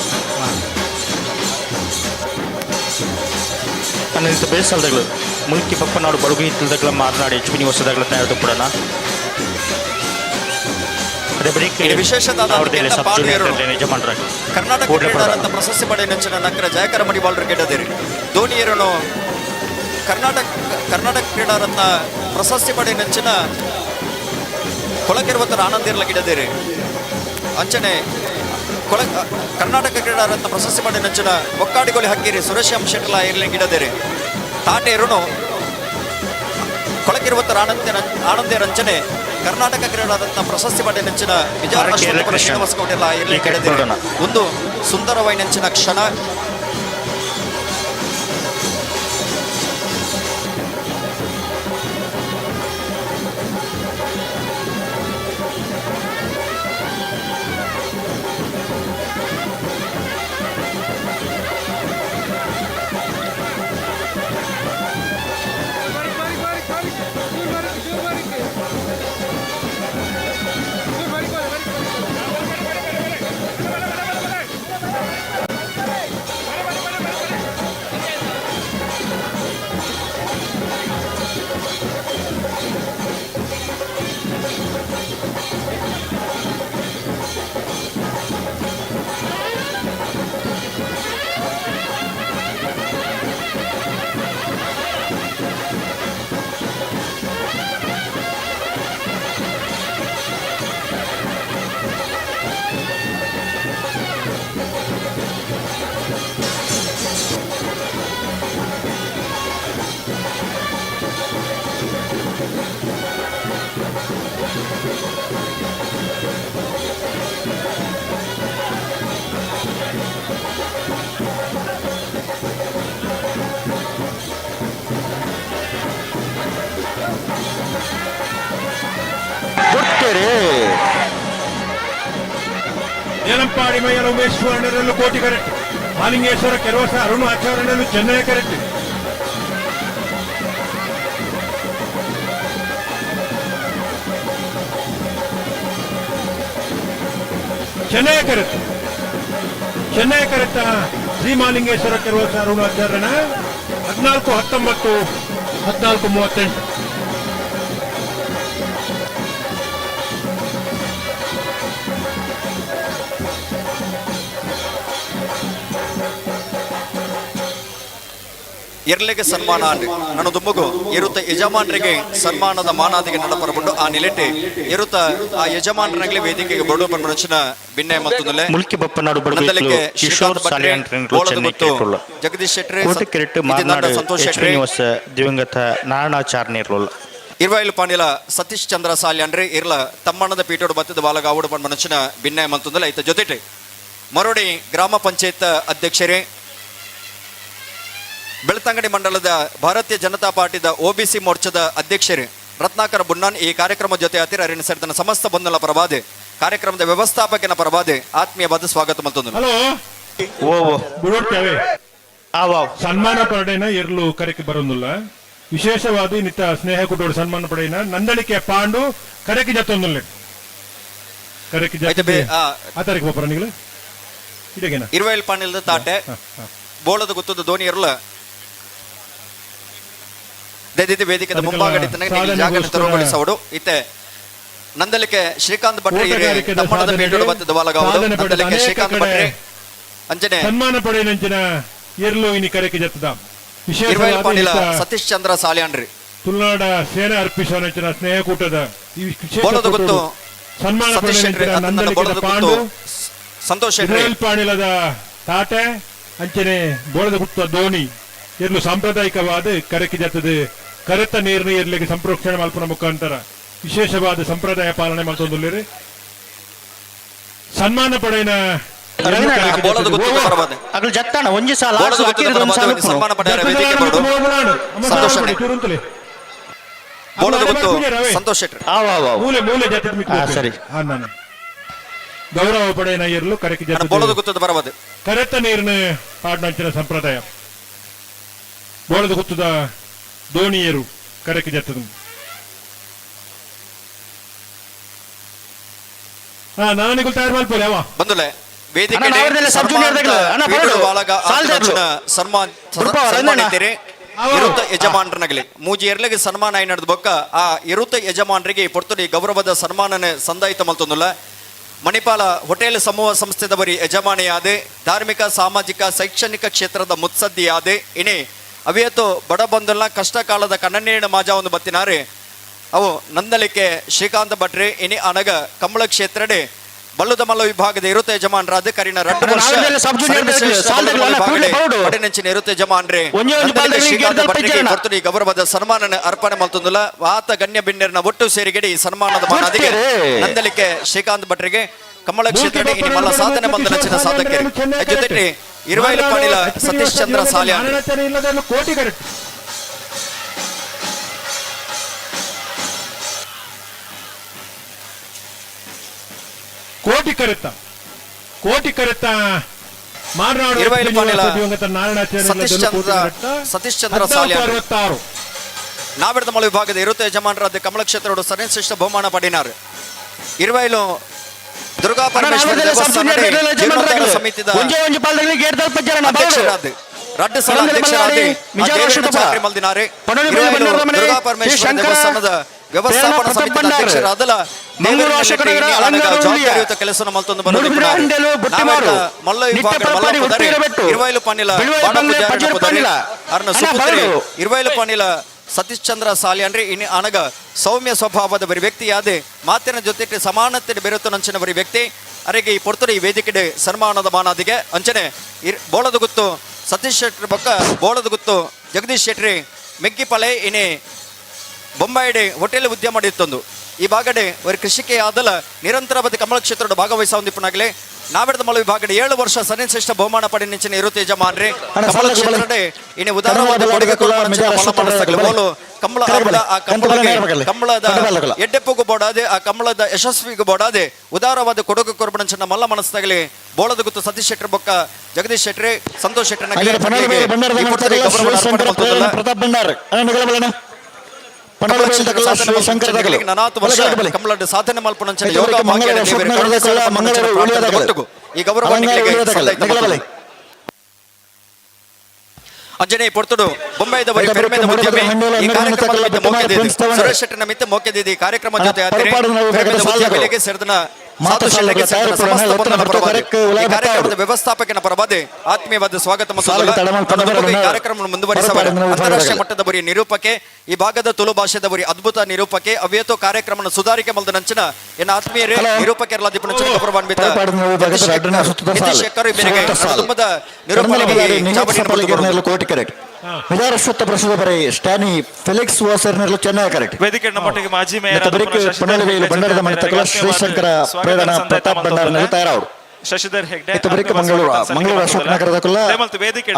ಅನ್ನಿತ ಬೇಸಲ್ದಗಳು ಮುಲ್ಕಿ ಪಪ್ಪನಾಡು ಬಡುಗುನಿ ತಿಳಿದಗಳ ಮಾತನಾಡಿ ಹೆಚ್ಚಿನ ಹೊಸದಾಗಳ ತಯಾರು ಕೊಡೋಣ ಕರ್ನಾಟಕ ಕ್ರೀಡಾರತ್ನ ಪ್ರಶಸ್ತಿ ಪಡೆಯನಂಚಿನ ನಗರ ಜಯಕರ ಮಡಿವಾಳರು ಗೆಡದಿರಿ ಧೋನಿಯರನ್ನು ಕರ್ನಾಟಕ ಕ್ರೀಡಾರತ್ನ ಪ್ರಶಸ್ತಿ ಪಡೆಯನಂಚಿನ ಕೊಳಕೆರುವತ್ತರ ಆನಂದಿರ್ಲ ಗಿಡದಿರಿ ಅಂಚನೆ ಕರ್ನಾಟಕ ಕ್ರೀಡಾರತ್ನ ಪ್ರಶಸ್ತಿ ಪಡೆಯನಂಚಿನ ಒಕ್ಕಾಡಿಗೋಲಿ ಹಕ್ಕಿರಿ ಸುರೇಶ್ ಶೆಟ್ಲ ಇರ್ಲಿ ಗಿಡದಿರಿ ತಾಟೇರುನು ಕೊಳಕೆರುವತ್ತರ ಆನಂದಿ ರಂಚನೆ ಕರ್ನಾಟಕ ಕ್ರೀಡಾರತ್ನ ಪ್ರಶಸ್ತಿ ಪಡೆಯನಂಚಿನ ವಿಜಯ ಶ್ರೀನಿವಾಸ ಕೌಟೆಲ್ಲ ಇರ್ಲಿ ಗಿಡದಿರಿ ಒಂದು ಸುಂದರವಾಯಿನಂಚಿನ ಕ್ಷಣ ಏಲಂಪಾಡಿ ಮೈಯನ ಉಮೇಶ್ವರನಲ್ಲೂ ಕೋಟಿ ಕರೆಕ್ಟ್ ಮಾಲಿಂಗೇಶ್ವರ ಕೆರವಾಸ ಅರುಣ್ ಆಚಾರ್ಯನಲ್ಲೂ ಚೆನ್ನೈ ಕರೆಕ್ಟ್ ಚೆನ್ನೈ ಕರೆಕ್ಟ್ ಶ್ರೀ ಮಾಲಿಂಗೇಶ್ವರ ಕೆರವಾಸ ಅರುಣ್ ಆಚಾರ್ಯನ 14-19 14-38 ಇರ್ಲೆಗೆ ಸನ್ಮಾನ ನನ್ನ ದುಮ್ಮಗು ಇರುತ್ತ ಯಜಮಾನರಿಗೆ ಸನ್ಮಾನದ ಮಾನಾದಿಗೆ ನಡಪರಬಂಡು ಆ ನಿಲೆಟ್ಟೆ ಇರುತ್ತ ಆ ಯಜಮಾನರಿಗೆ ವೇದಿಕೆಗೆ ಬಡು ಬಂದಿನ ಭಿನ್ನ ಮತ್ತೊಂದಲೆ ಮುಲ್ಕಿ ಬಪ್ಪನಾಡು ಬಡಗಲಿಕ್ಕೆ ಕಿಶೋರ್ ಸಾಲಿಯಾನ್ ಚೆನ್ನೈ ಕೆರೆಟ್ ಜಗದೀಶ್ ಶೆಟ್ಟಿ ಕೋಟಿ ಕೆರೆಟ್ ಮಾತನಾಡು ಸಂತೋಷ್ ಶೆಟ್ಟಿ ದಿವಂಗತ ನಾರಾಯಣಾಚಾರ್ ನಿರ್ಮಲ್ ಇರ್ವಾಯಿಲು ಪಾಂಡಿಲ ಸತೀಶ್ ಚಂದ್ರ ಸಾಲ್ಯಾನ್ರಿ ಇರ್ಲ ತಮ್ಮಣ್ಣದ ಪೀಠೋಡು ಬತ್ತದ ಬಾಲಗಾವುಡು ಬಂದಿನ ಭಿನ್ನ ಮತ್ತೊಂದಲೆ ಐತ ಜೊತೆಟೆ ಮರೋಡಿ ಗ್ರಾಮ ಪಂಚಾಯತ್ ಅಧ್ಯಕ್ಷರೇ ಬೆಳ್ತಂಗಡಿ ಮಂಡಲದ ಭಾರತೀಯ ಜನತಾ ಪಾರ್ಟಿದ OBC ಮೋರ್ಚಾದ ಅಧ್ಯಕ್ಷರೇ ರತ್ನಾಕರ ಬುನ್ನಾನ್ ಈ ಕಾರ್ಯಕ್ರಮ ಜೊತೆ ಹತ್ತಿರ ಅರಿನ ಸೇರಿದ ಸಮಸ್ತ ಬಂಧುಗಳ ಪರವಾದೆ ಕಾರ್ಯಕ್ರಮದ ವ್ಯವಸ್ಥಾಪಕನ ಪರವಾದೆ ಆತ್ಮೀಯವಾದ ಸ್ವಾಗತ ಮತ್ತೊಂದು ಸನ್ಮಾನ ಪಡೆನ ಇರ್ಲು ಕರೆಗೆ ಬರೋದಿಲ್ಲ ವಿಶೇಷವಾದ ನಿತ್ತ ಸ್ನೇಹ ಕುಟುಂಬ ಸನ್ಮಾನ ಪಡೆನ ನಂದಳಿಕೆ ಪಾಂಡು ಕರೆಗೆ ಜತ್ತೊಂದಿಲ್ಲ ಕರೆಗೆ ಆತರಿಗೆ ಬಪ್ಪರ ನೀವು ಇದೆಗೇನ ಇರುವೈಲ್ ಪಾಂಡಿಲ್ದ ತಾಟೆ ಬೋಳದ ಗೊತ್ತದ ಧೋನಿ ಇರಲ್ಲ ವೇದಿಕೆದ ಮುಂಭಾಗಡಿತನಗಳು ಇತ್ತೆ ನಂದಲಿಕೆ ಶ್ರೀಕಾಂತ್ ಭಟ್ರೆ ತಮ್ಮಣ್ಣದ ಪೇಟೆಡು ಬತ್ತದ ಬಾಲಗಾವುಡು ನಂದಲಿಕೆ ಶ್ರೀಕಾಂತ್ ಭಟ್ರೆ ಅಂಜನೆ ಸನ್ಮಾನ ಪಡೆಯಂಚಿನ ಇರ್ಲು ಇನಿ ಕರೆಗೆ ಜತ್ತದ ಇರುವೈಲ್ ಪಾಂಡಿಲ ಸತೀಶ್ ಚಂದ್ರ ಸಾಲ್ಯಾನ್ರಿ ತುಳುನಾಡ ಸೇನೆ ಅರ್ಪಿಸುವ ಸ್ನೇಹಕೂಟದ ಈ ಬೋಳದ ಗೊತ್ತು ಸನ್ಮಾನ ಪಡೆಯಂಚಿನ ನಂದಲಿಕೆ ಪಾಂಡು ಸಂತೋಷ್ ಇರುವೈಲ್ ಪಾಂಡಿಲದ ತಾಟೆ ಅಂಚನೆ ಬೋಳದ ಹುಟ್ಟುವ ಧೋನಿ ಇರ್ಲು ಸಾಂಪ್ರದಾಯಿಕವಾದ ಕರೆಗೆ ಜತ್ತದ ಕರೆತ ನೀರಿನ ಇರ್ಲಿಕ್ಕೆ ಸಂಪ್ರೋಕ್ಷಣೆ ಮಲ್ಪನ ಮುಖಾಂತರ ವಿಶೇಷವಾದ ಸಂಪ್ರದಾಯ ಪಾಲನೆ ಮಾಡ್ತೊಂದುಲ್ಲೇರಿ ಸನ್ಮಾನ ಪಡೆಯನ ಜತ್ತಾಣ ಒಂಜಿ ಸಾಲ ಸನ್ಮಾನ ಸಂತೋಷ್ ಶೆಟ್ಟಿ ಮೂಲೆ ಮೂಲೆ ಸರಿ ಗೌರವ ಪಡೆಯನ ಇರ್ಲು ಕರೆಗೆ ಗೊತ್ತದ ಬರಬಹುದು ಕರೆತ ನೀರಿನ ಪಾಡ್ನಂಚಿನ ಸಂಪ್ರದಾಯ ಬೋಳದ ಗೊತ್ತದ ದೋಣಿಯರು ಕರೆಗೆ ಜತ್ತದು ನಾನಿಗೂ ತಯಾರು ಮಾಡ್ಕೊಳ್ಳಿ ಅವ ಬಂದುಲೆ ವೇದಿಕೆ ಅಣ್ಣ, ನಾವಿರ್ಲಿಲ್ಲ, ಸಬ್ ಜೂನಿಯರ್ ತೆಗ್ಲು. ಅಣ್ಣ, ಬರೋಡು. ಸನ್ಮಾನ ಬುಡ್ಪ, ಸನ್ಮಾನಿತೀರಿ ಅವ. ಇರುತ್ತ ಯಜಮಾನರನಾಗಲಿ ಮೂಜಿ ಎರಲಿಗೆ ಸನ್ಮಾನ ಆಯ್ ನಡೆದ ಬೊಕ್ಕ ಆ ಇರುತ್ತ ಯಜಮಾನರಿಗೆ ಪೊರ್ತುಡಿ ಗೌರವದ ಸನ್ಮಾನನೆ ಸಂದಾಯಿತ ಮಲ್ತೊಂದುಲ್ಲ ಮಣಿಪಾಲ ಹೋಟೆಲ್ ಸಮೂಹ ಸಂಸ್ಥೆದ ಬರಿ ಯಜಮಾನಿಯಾದೆ ಧಾರ್ಮಿಕ ಸಾಮಾಜಿಕ ಶೈಕ್ಷಣಿಕ ಕ್ಷೇತ್ರದ ಮುತ್ಸದ್ದಿಯಾದೆ ಇನಿ ಅವಿಯತ್ತು ಬಡ ಬಂಧುಲ್ನ ಕಷ್ಟ ಕಾಲದ ಕಣ್ಣಣ್ಣೇಣ ಮಾಜಾ ಒಂದು ಬತ್ತಿನಾರೆ ಅವು ನಂದಲಿಕೆ ಶ್ರೀಕಾಂತ್ ಭಟ್ರೆ ಇನಿ ಅನಗ ಕಂಬಳ ಕ್ಷೇತ್ರಡೆ ಬಲ್ಲುದ ಮಲ್ಲ ವಿಭಾಗದ ಇರುತ್ತ ಯಜಮಾನರಾದ ಕರಿನ ರಡ್ಡು ವರ್ಷ ನಾವೆಲ್ಲ ಸಬ್ ಜೂನಿಯರ್ ತೆಗ್ಲು. ಸಾಲ್ದೆಗ್ಲು, ಅಣ್ಣ, ಕೂಡ್ಲೆ ಬರೋಡು. ನೆಂಚಿನ ಇರುತ್ತೆ ಯಜಮಾನ್ರೆ ಒಂಜೇ ಒಂದು ಪಾಲ್ದಲ್ಲಿ ಶ್ರೀಕಾಂತ್ ಗೆದ್ದ ಭಟ್ರಿಗೆ ಪೈಜಾಣ. ಕೊರ್ತುಡಿ ಗೌರವದ ಸನ್ಮಾನ ಅರ್ಪಣೆ ಮಾಡ್ತಂದುಲ್ಲ ವಾತ ಗಣ್ಯ ಬಿನ್ನೆರ್ನ ಒಟ್ಟು ಸೇರಿಗೆಡಿ ಈ ಸನ್ಮಾನದ ಮಾನದಿಗೆ ಗೊತ್ತೇರಿ. ನಂದಲಿಕೆ ಶ್ರೀಕಾಂತ್ ಭಟ್ರಿಗೆ ಕಮಲ ಕ್ಷೇತ್ರ ಇನಿ ಮಲ್ಲ ಸಾಧನೆ ಬಂದ ನೆಂಚಿನ ಸಾಧಕರು ಜೊತೆಗೆ 20 ಪಾಣಿಲ ಸತೀಶ್ ಚಂದ್ರ ಸಾಲ್ಯ ಇಲ್ಲದನ್ನು ಕೋಟಿ ಕರೆಕ್ಟ್ ಕೋಟಿ ಕರೆತ್ತ ಮಾರ್ನಾಡು 20 ಪಾಣಿಲ ನಾರಾಯಣಾಚಾರ್ಯ ಸತೀಶ್ ಚಂದ್ರ ಸಾಲ್ಯ 66 ನಾವೆಡದ ಮಲ ವಿಭಾಗದ ಇರುತ್ತೆ ಯಜಮಾನರಾದ ಕಮಲ ಕ್ಷೇತ್ರ ಸರ್ವಶ್ರೇಷ್ಠ ಬಹುಮಾನ ಪಡಿನಾರ್ 20 ದುರ್ಗಾ ಪರಮೇಶ್ವರಿ ದೇವಸ್ಥಾನದ ಜೀರ್ಣೋದ್ಧಾರ ಸಮಿತಿದ ಒಂಜೇ ಒಂದು ಪಾಲ್ದಲ್ಲಿ ಗೇಟ್ ದಲ್ಪ ಜನ ಅಧ್ಯಕ್ಷರಾದ ರಡ್ಡು ಸಲ ಅಧ್ಯಕ್ಷರಾದ ಚಾಕರಿ ಮಲ್ದಿನಾರೆ ದುರ್ಗಾ ಪರಮೇಶ್ವರಿ ದೇವಸ್ಥಾನದ ವ್ಯವಸ್ಥಾಪನಾ ಸಮಿತಿಯ ಅಧ್ಯಕ್ಷರಾದಲ ಜವಾಬ್ದಾರಿಯುತ ಕೆಲಸ ಮಲ್ತೊಂದು ಮಲ್ಲ ವಿಭಾಗ ಮಲ್ಲ 20 ಪಾಣಿಲ ಅರ್ನ ಸುಪುತ್ರಿ 20 ಪಾಣಿಲ ಸತೀಶ್ ಚಂದ್ರ ಸಾಲ್ಯಾನ್ರಿ ಇನ್ನು ಅನಗ ಸೌಮ್ಯ ಸ್ವಭಾವದ ಬರಿ ವ್ಯಕ್ತಿಯಾದೆ ಮಾತಿನ ಜೊತೆಗೆ ಸಮಾನತೆ ಬೆರೆತು ನಂಚಿನ ಬರಿ ವ್ಯಕ್ತಿ ಅರೆಗೆ ಈ ಪೊರ್ತುಡಿ ಈ ವೇದಿಕೆ ಸನ್ಮಾನದ ಮಾನಾದಿಗೆ ಅಂಚನೆ ಬೋಳದ ಗುತ್ತು ಸತೀಶ್ ಶೆಟ್ಟಿ ಬೊಕ್ಕ ಬೋಳದ ಗುತ್ತು ಜಗದೀಶ್ ಶೆಟ್ಟಿ ಮೆಗ್ಗಿಪಳೆ ಇನಿ ಬೊಂಬಾಯಿಡೆ ಹೋಟೆಲ್ ಉದ್ಯಮ ಮಾಡಿತ್ತೊಂದು ಈ ಭಾಗಡೆ ಒಂದು ಕೃಷಿಕೆ ಆದಲ ನಿರಂತರ ಬದಿ ಕಮಲ ಕ್ಷೇತ್ರದ ಭಾಗವಹಿಸ ಹೊಂದಿಪ್ಪನಾಗಲೇ ನಾವೆಡದ ಮಲ ವಿಭಾಗಡೆ 7 ವರ್ಷ ಸರ್ವಶ್ರೇಷ್ಠ ಬಹುಮಾನ ಪಡಿ ನಿಂಚಿನ ಇರುತ್ತೆ ಯಜಮಾನ್ರೆ ಕಮಲ ಕ್ಷೇತ್ರಡೆ ಇನ್ನು ಉದಾರವಾದ ಕೊಡುಗೆ ಕಮಲ ಆ ಕಮಲದ ಎಡ್ಡೆಪ್ಪುಗೂ ಬೋಡಾದೆ ಆ ಕಮಲದ ಯಶಸ್ವಿಗೂ ಬೋಡಾದೆ ಉದಾರವಾದ ಕೊಡುಗೆ ಕೊರಬಣಂಚನ ಮಲ್ಲ ಮನಸ್ಸಾಗಲಿ ಬೋಳದ ಗುತ್ತು ಸತೀಶ್ ಶೆಟ್ಟಿ ಬೊಕ್ಕ ಜಗದೀಶ್ ಶೆಟ್ಟಿ ಸಂತೋಷ್ ಶೆಟ್ಟಿ ಪ್ರತಾಪ್ ಭಂಡಾರ್ ಕಮಲ ಸಾಧನೆ ಮಲ್ಪನಂಚನ ಈ ಗೌರವ ಅಂಜನೆ ಪೊರ್ತುಡು ಬೊಂಬೈದ ಈ ಕಾರ್ಯಕ್ರಮ ಸುರೇಶ್ ಶೆಟ್ಟಿನ ಮಿತ್ತ ಮೋಕೆದಿದೆ ಈ ಕಾರ್ಯಕ್ರಮ ಜೊತೆ ಉದ್ಯಮಿಗಳಿಗೆ ಸೇರಿದ ಕಾರ್ಯಕ್ರಮದ ವ್ಯವಸ್ಥಾಪಕನ ಪರವಾದೆ ಆತ್ಮೀಯವಾದ ಸ್ವಾಗತ ಮತ್ತು ಕಾರ್ಯಕ್ರಮ ಮುಂದುವರಿಸಬಾರ ಅಂತಾರಾಷ್ಟ್ರೀಯ ಮಟ್ಟದ ಬರೀ ನಿರೂಪಕೆ ಈ ಭಾಗದ ತುಳು ಭಾಷೆದ ಬರೀ ಅದ್ಭುತ ನಿರೂಪಕೆ ಅವ್ಯತೋ ಕಾರ್ಯಕ್ರಮ ಸುಧಾರಿಕೆ ಮಲ್ದ ನಂಚಿನ ಎನ್ನ ಆತ್ಮೀಯರೇ ನಿರೂಪಕರಲ್ಲ ದೀಪ ನಂಚಿನ ಗೌರವಾನ್ವಿತ ವಿಧಾನಸಭಾ ಪ್ರಶ್ನೆ ಬರೀ ಸ್ಟ್ಯಾನಿ ಫೆಲಿಕ್ಸ್ ವಾಸರ್ನರ್ಲು ಚೆನ್ನೈ ಕರೆಕ್ಟ್ ವೇದಿಕೆ ನಮ್ಮೊಟ್ಟಿಗೆ ಮಾಜಿ ಮೇಯರ್ ಬಂಡಾರದ ಮನೆ ಶ್ರೀಶಂಕರ ಪ್ರೇರಣ ಪ್ರತಾಪ್ ಭಂಡಾರನಲ್ಲಿ ತಯಾರವರು ಶಶಿಧರ್ ಹೆಗ್ಡೆ ಮಂಗಳೂರು ಅಶೋಕ್ ನಗರದ ವೇದಿಕೆ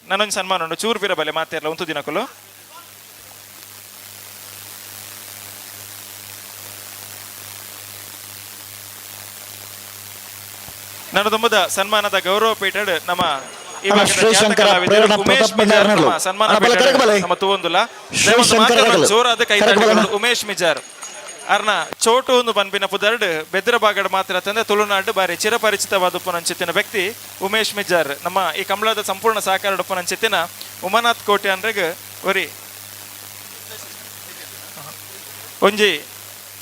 ನನ್ನೊಂದು ಸನ್ಮಾನ ಉಂಟು ಚೂರು ಬಿರಬಲೆ ಮಾತೆಲ್ಲ ಒಂದು ದಿನಕ್ಕಲು ನಾನು ತುಂಬದ ಸನ್ಮಾನದ ಗೌರವ ಪೀಠಡ್ ನಮ್ಮ ಜೋರಾದ ಕೈ ಉಮೇಶ್ ಮಿಜಾರ್ ಅರ್ನ ಚೋಟು ಒಂದು ಪನ್ಪಿನ ಪುದರ್ಡ್ ಬೆದ್ರ ಬಾಗಡ್ ಮಾತ್ರ ತಂದೆ ತುಳುನಾಡು ಬಾರಿ ಚಿರಪರಿಚಿತವಾದ ಉಪನಂಚಿತ್ತಿನ ವ್ಯಕ್ತಿ ಉಮೇಶ್ ಮಿಜಾರ್ ನಮ್ಮ ಈ ಕಮಲದ ಸಂಪೂರ್ಣ ಸಹಕಾರ ಉಪನಂಚಿತ್ತಿನ ಉಮನಾಥ್ ಕೋಟೆ ಅಂದ್ರೆ ಒರಿ ಒಂಜಿ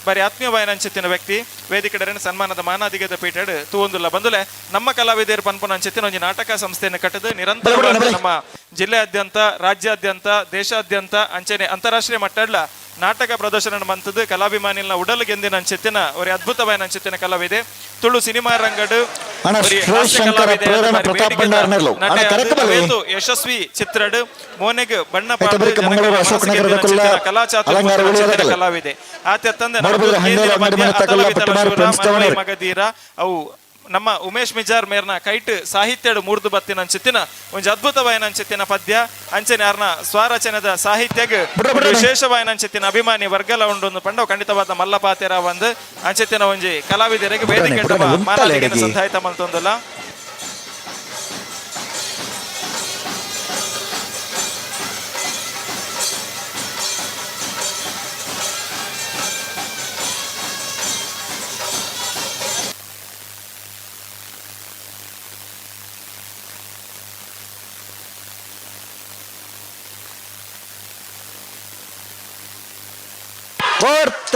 ಬಾರಿ ಆತ್ಮೀಯವಾಯನಂಚಿತ್ತಿನ ವ್ಯಕ್ತಿ ವೇದಿಕೆ ಸನ್ಮಾನದ ಮಾನಾದಿಗದ ಪೀಠಡ್ ತೂವೊಂದುಲ್ಲ ಬಂದುಲೆ ನಮ್ಮ ಕಲಾವಿದರು ಪನ್ಪುನಂಚಿತ್ತಿನ ಒಂಜಿ ನಾಟಕ ಸಂಸ್ಥೆಯನ್ನು ಕಟ್ಟದು ನಿರಂತರವಾಗಿ ನಮ್ಮ ಜಿಲ್ಲೆಯಾದ್ಯಂತ ರಾಜ್ಯಾದ್ಯಂತ ದೇಶಾದ್ಯಂತ ಅಂಚೆನೆ ಅಂತಾರಾಷ್ಟ್ರೀಯ ಮಟ್ಟಡ್ಲ ನಾಟಕ ಪ್ರದರ್ಶನ ಮಂತದ್ದು ಕಲಾಭಿಮಾನಿನ ಉಡಲು ಗೆಂದಿನ ಅಂಚೆತ್ತಿನ ಒಂದು ಅದ್ಭುತವಾದ ಅಂಚೆತ್ತಿನ ಕಲಾವಿದೆ ತುಳು ಸಿನಿಮಾ ರಂಗಡು ಯಶಸ್ವಿ ಚಿತ್ರಡು ಮೋನೆಗ್ ಬಣ್ಣ ಕಲಾವಿದೆ ಆತ ತಂದೆ ಮಗದೀರ ಅವು ನಮ್ಮ ಉಮೇಶ್ ಮಿಜಾರ್ ಮೇರ್ನ ಕೈಟ್ ಸಾಹಿತ್ಯಡು ಮೂರ್ದು ಬತ್ತಿನ ಅಂಚಿತ್ತಿನ ಒಂಜಿ ಅದ್ಭುತವಾಯಿನ ಅಂಚಿತ್ತಿನ ಪದ್ಯ ಅಂಚನೆ ಯಾರನ ಸ್ವರಚನೆದ ಸಾಹಿತ್ಯಗ್ ವಿಶೇಷವಾಯಿನ ಅಂಚಿತ್ತಿನ ಅಭಿಮಾನಿ ವರ್ಗಲ ಉಂಡು ಪಂಡ ಖಂಡಿತವಾದ ಮಲ್ಲಪಾತೆರ ಒಂದು ಅಂಚಿತ್ತಿನ ಒಂಜಿ ಕಲಾವಿದರಿಗೆ ವೇದಿಕೆ ಮಾನವಿಗೆ ಸಂಧಾಯಿತ ಮಲ್ತೊಂದಲ್ಲ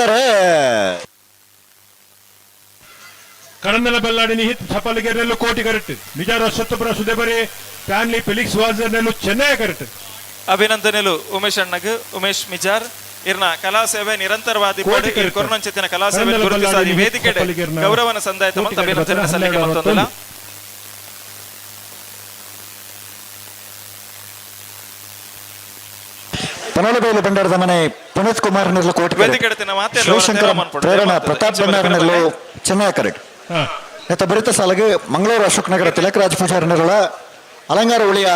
ಬರ್ತಾರೆ ಕಡಂದಲ ಬೆಲ್ಲಾಡಿ ನಿಹಿತ್ ಸಫಲಗೆರೆಲ್ಲೂ ಕೋಟಿ ಕರೆಕ್ಟ್ ನಿಜಾರ ಸತ್ತಪುರ ಸುದೇಬರಿ ಫ್ಯಾನ್ಲಿ ಫೆಲಿಕ್ಸ್ ವಾಜರ್ನೆಲ್ಲೂ ಚೆನ್ನೈ ಕರೆಕ್ಟ್ ಅಭಿನಂದನೆಲು ಉಮೇಶ್ ಅಣ್ಣಗ್ ಉಮೇಶ್ ಮಿಜಾರ್ ಇರ್ನ ಕಲಾ ಸೇವೆ ನಿರಂತರವಾದಿ ಪಡಿ ಕೊರೋನಂಚಿತ್ತಿನ ಕಲಾ ಸೇವೆ ಗುರುತಿಸಾದಿ ವೇದಿಕೆ ಗೌರವನ ಸಂದಾಯಿತ ಮತ್ತು ಅಭಿನಂದನೆ ಸಲ್ಲಿಕೆ ಮತ್ತೊಂದಲ್ಲ ಪನೋಲಬೇಲು ಬಂಡಾರದ ಮನೆ ಪುನೀತ್ ಕುಮಾರ್ ನೆರಳು ಕೋಟಿ ವೇದಿಕೆ ಮಾತೆ ಶಿವಶಂಕರ ಪ್ರೇರಣಾ ಪ್ರತಾಪ್ ಬಂಡಾರ ನೆರಳು ಚೆನ್ನೈ ಕರೆಕ್ಟ್ ನೆತ್ತ ಬರಿತ ಸಾಲಗೆ ಮಂಗಳೂರು ಅಶೋಕ್ ನಗರ ತಿಲಕರಾಜ್ ಪೂಜಾರಿ ನೆರಳ ಅಲಂಗಾರ ಉಳಿಯ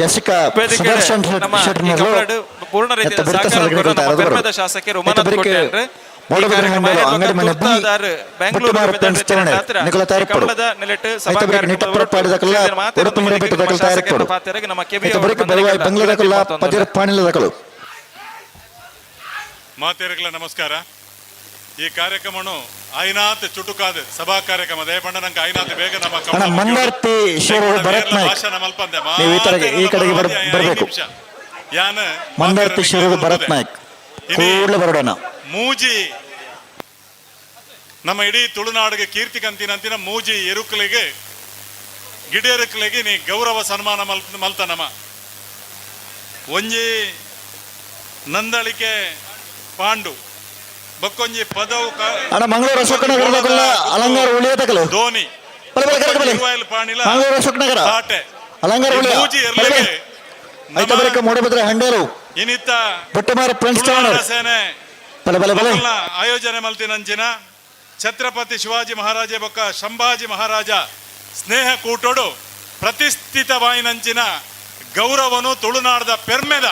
ಯಶಿಕ ಸುದರ್ಶನ್ ಶೆಟ್ಟಿ ನೆರಳು ಪೂರ್ಣ ನೆತ್ತ ಬರಿತ ರೀತಿಯ ಸಾಲಗೆ ಪೆರ್ಮೆದ ಶಾಸಕರು ಉಮಾನಾಥ್ ಕೋಟೆ ಅಂದ್ರೆ ಮೂಡಬಿದ್ರೆ ಹಂಡಲು ಅಂಗಡಿ ಮನೆ ಬಿ ಬೆಂಗಳೂರು ನಿಕಲ ತಯಾರಿಪಡು ಐತ ಬರಿಕ ನಿಟ ಪ್ರಪಾಡಿದಕಲ್ಲ ಉಡುಪು ಮರೆ ಬೆಟ್ಟದಕಲ್ಲ ತಯಾರಿಪಡು ಐತ ಬರಿಕ ಬಲವಾಯಿ ಬಂಗ್ಲದಕಲ್ಲ ಪದಿರ ಪಾಣಿಲದಕಲು ಮಾತೆಯರಿಗೆಲ್ಲ ನಮಸ್ಕಾರ. ಈ ಕಾರ್ಯಕ್ರಮನು ಐನಾತ್ ಚುಟುಕಾದ ಸಭಾ ಕಾರ್ಯಕ್ರಮ ದಯಪಂಡ ನಂಗೆ ಐನಾತ್ ಬೇಗ ನಮ್ಮ ಮಂದಾರ್ತಿ ಶೇರು ಭರತ್ ನಾಯ್ಕ್ ಭಾಷಣ ಮಲ್ಪಂದೆ ನೀವು ಈ ಕಡೆಗೆ ಬರಬೇಕು. ಯಾನ ಮಂದಾರ್ತಿ ಶೇರು ಭರತ್ ನಾಯ್ಕ್ ಕೂಡಲೇ ಬರೋಣ. ಮೂಜಿ ನಮ್ಮ ಇಡೀ ತುಳುನಾಡಿಗೆ ಕೀರ್ತಿ ಕಂತಿನಂತಿನ ಮೂಜಿ ಎರುಕಲಿಗೆ ಗಿಡೇರುಕಲಿಗೆ ನೀ ಗೌರವ ಸನ್ಮಾನ ಮಲ್ತನಮ ಒಂಜಿ ನಂದಳಿಕೆ ಪಾಂಡು ಬಕ್ಕೊಂಜಿ ಪದವು ಅಣ್ಣ ಮಂಗಳೂರು ಅಶೋಕ ನಗರದಕಲ್ಲ ಅಲಂಗಾರ ಉಳಿಯತಕಲು ಧೋನಿ ಪಾಣಿಲ ಮಂಗಳೂರು ಅಶೋಕ ನಗರ ಸಾಟೆ ಅಲಂಗಾರ ಉಳಿಯ ಮೂಜಿ ಎರ್ಲೆಗೆ ಐತ ಬರಿಕ ಮೂಡಬಿದ್ರೆ ಹಂಡೇರು ಇನಿತ್ತ ಬೊಟ್ಟಮಾರ ಫ್ರೆಂಡ್ಸ್ ತುಳುನಾಡ ಸೇನೆ ಬಲೆ ಬಲೆ ಬಲೆ ಆಯೋಜನೆ ಮಲ್ತಿನಂಚಿನ ಛತ್ರಪತಿ ಶಿವಾಜಿ ಮಹಾರಾಜ ಬೊಕ್ಕ ಸಂಭಾಜಿ ಮಹಾರಾಜ ಸ್ನೇಹ ಕೂಟೋಡು ಪ್ರತಿಷ್ಠಿತವಾಯಿನಂಚಿನ ಗೌರವನು ತುಳುನಾಡದ ಪೆರ್ಮೆದ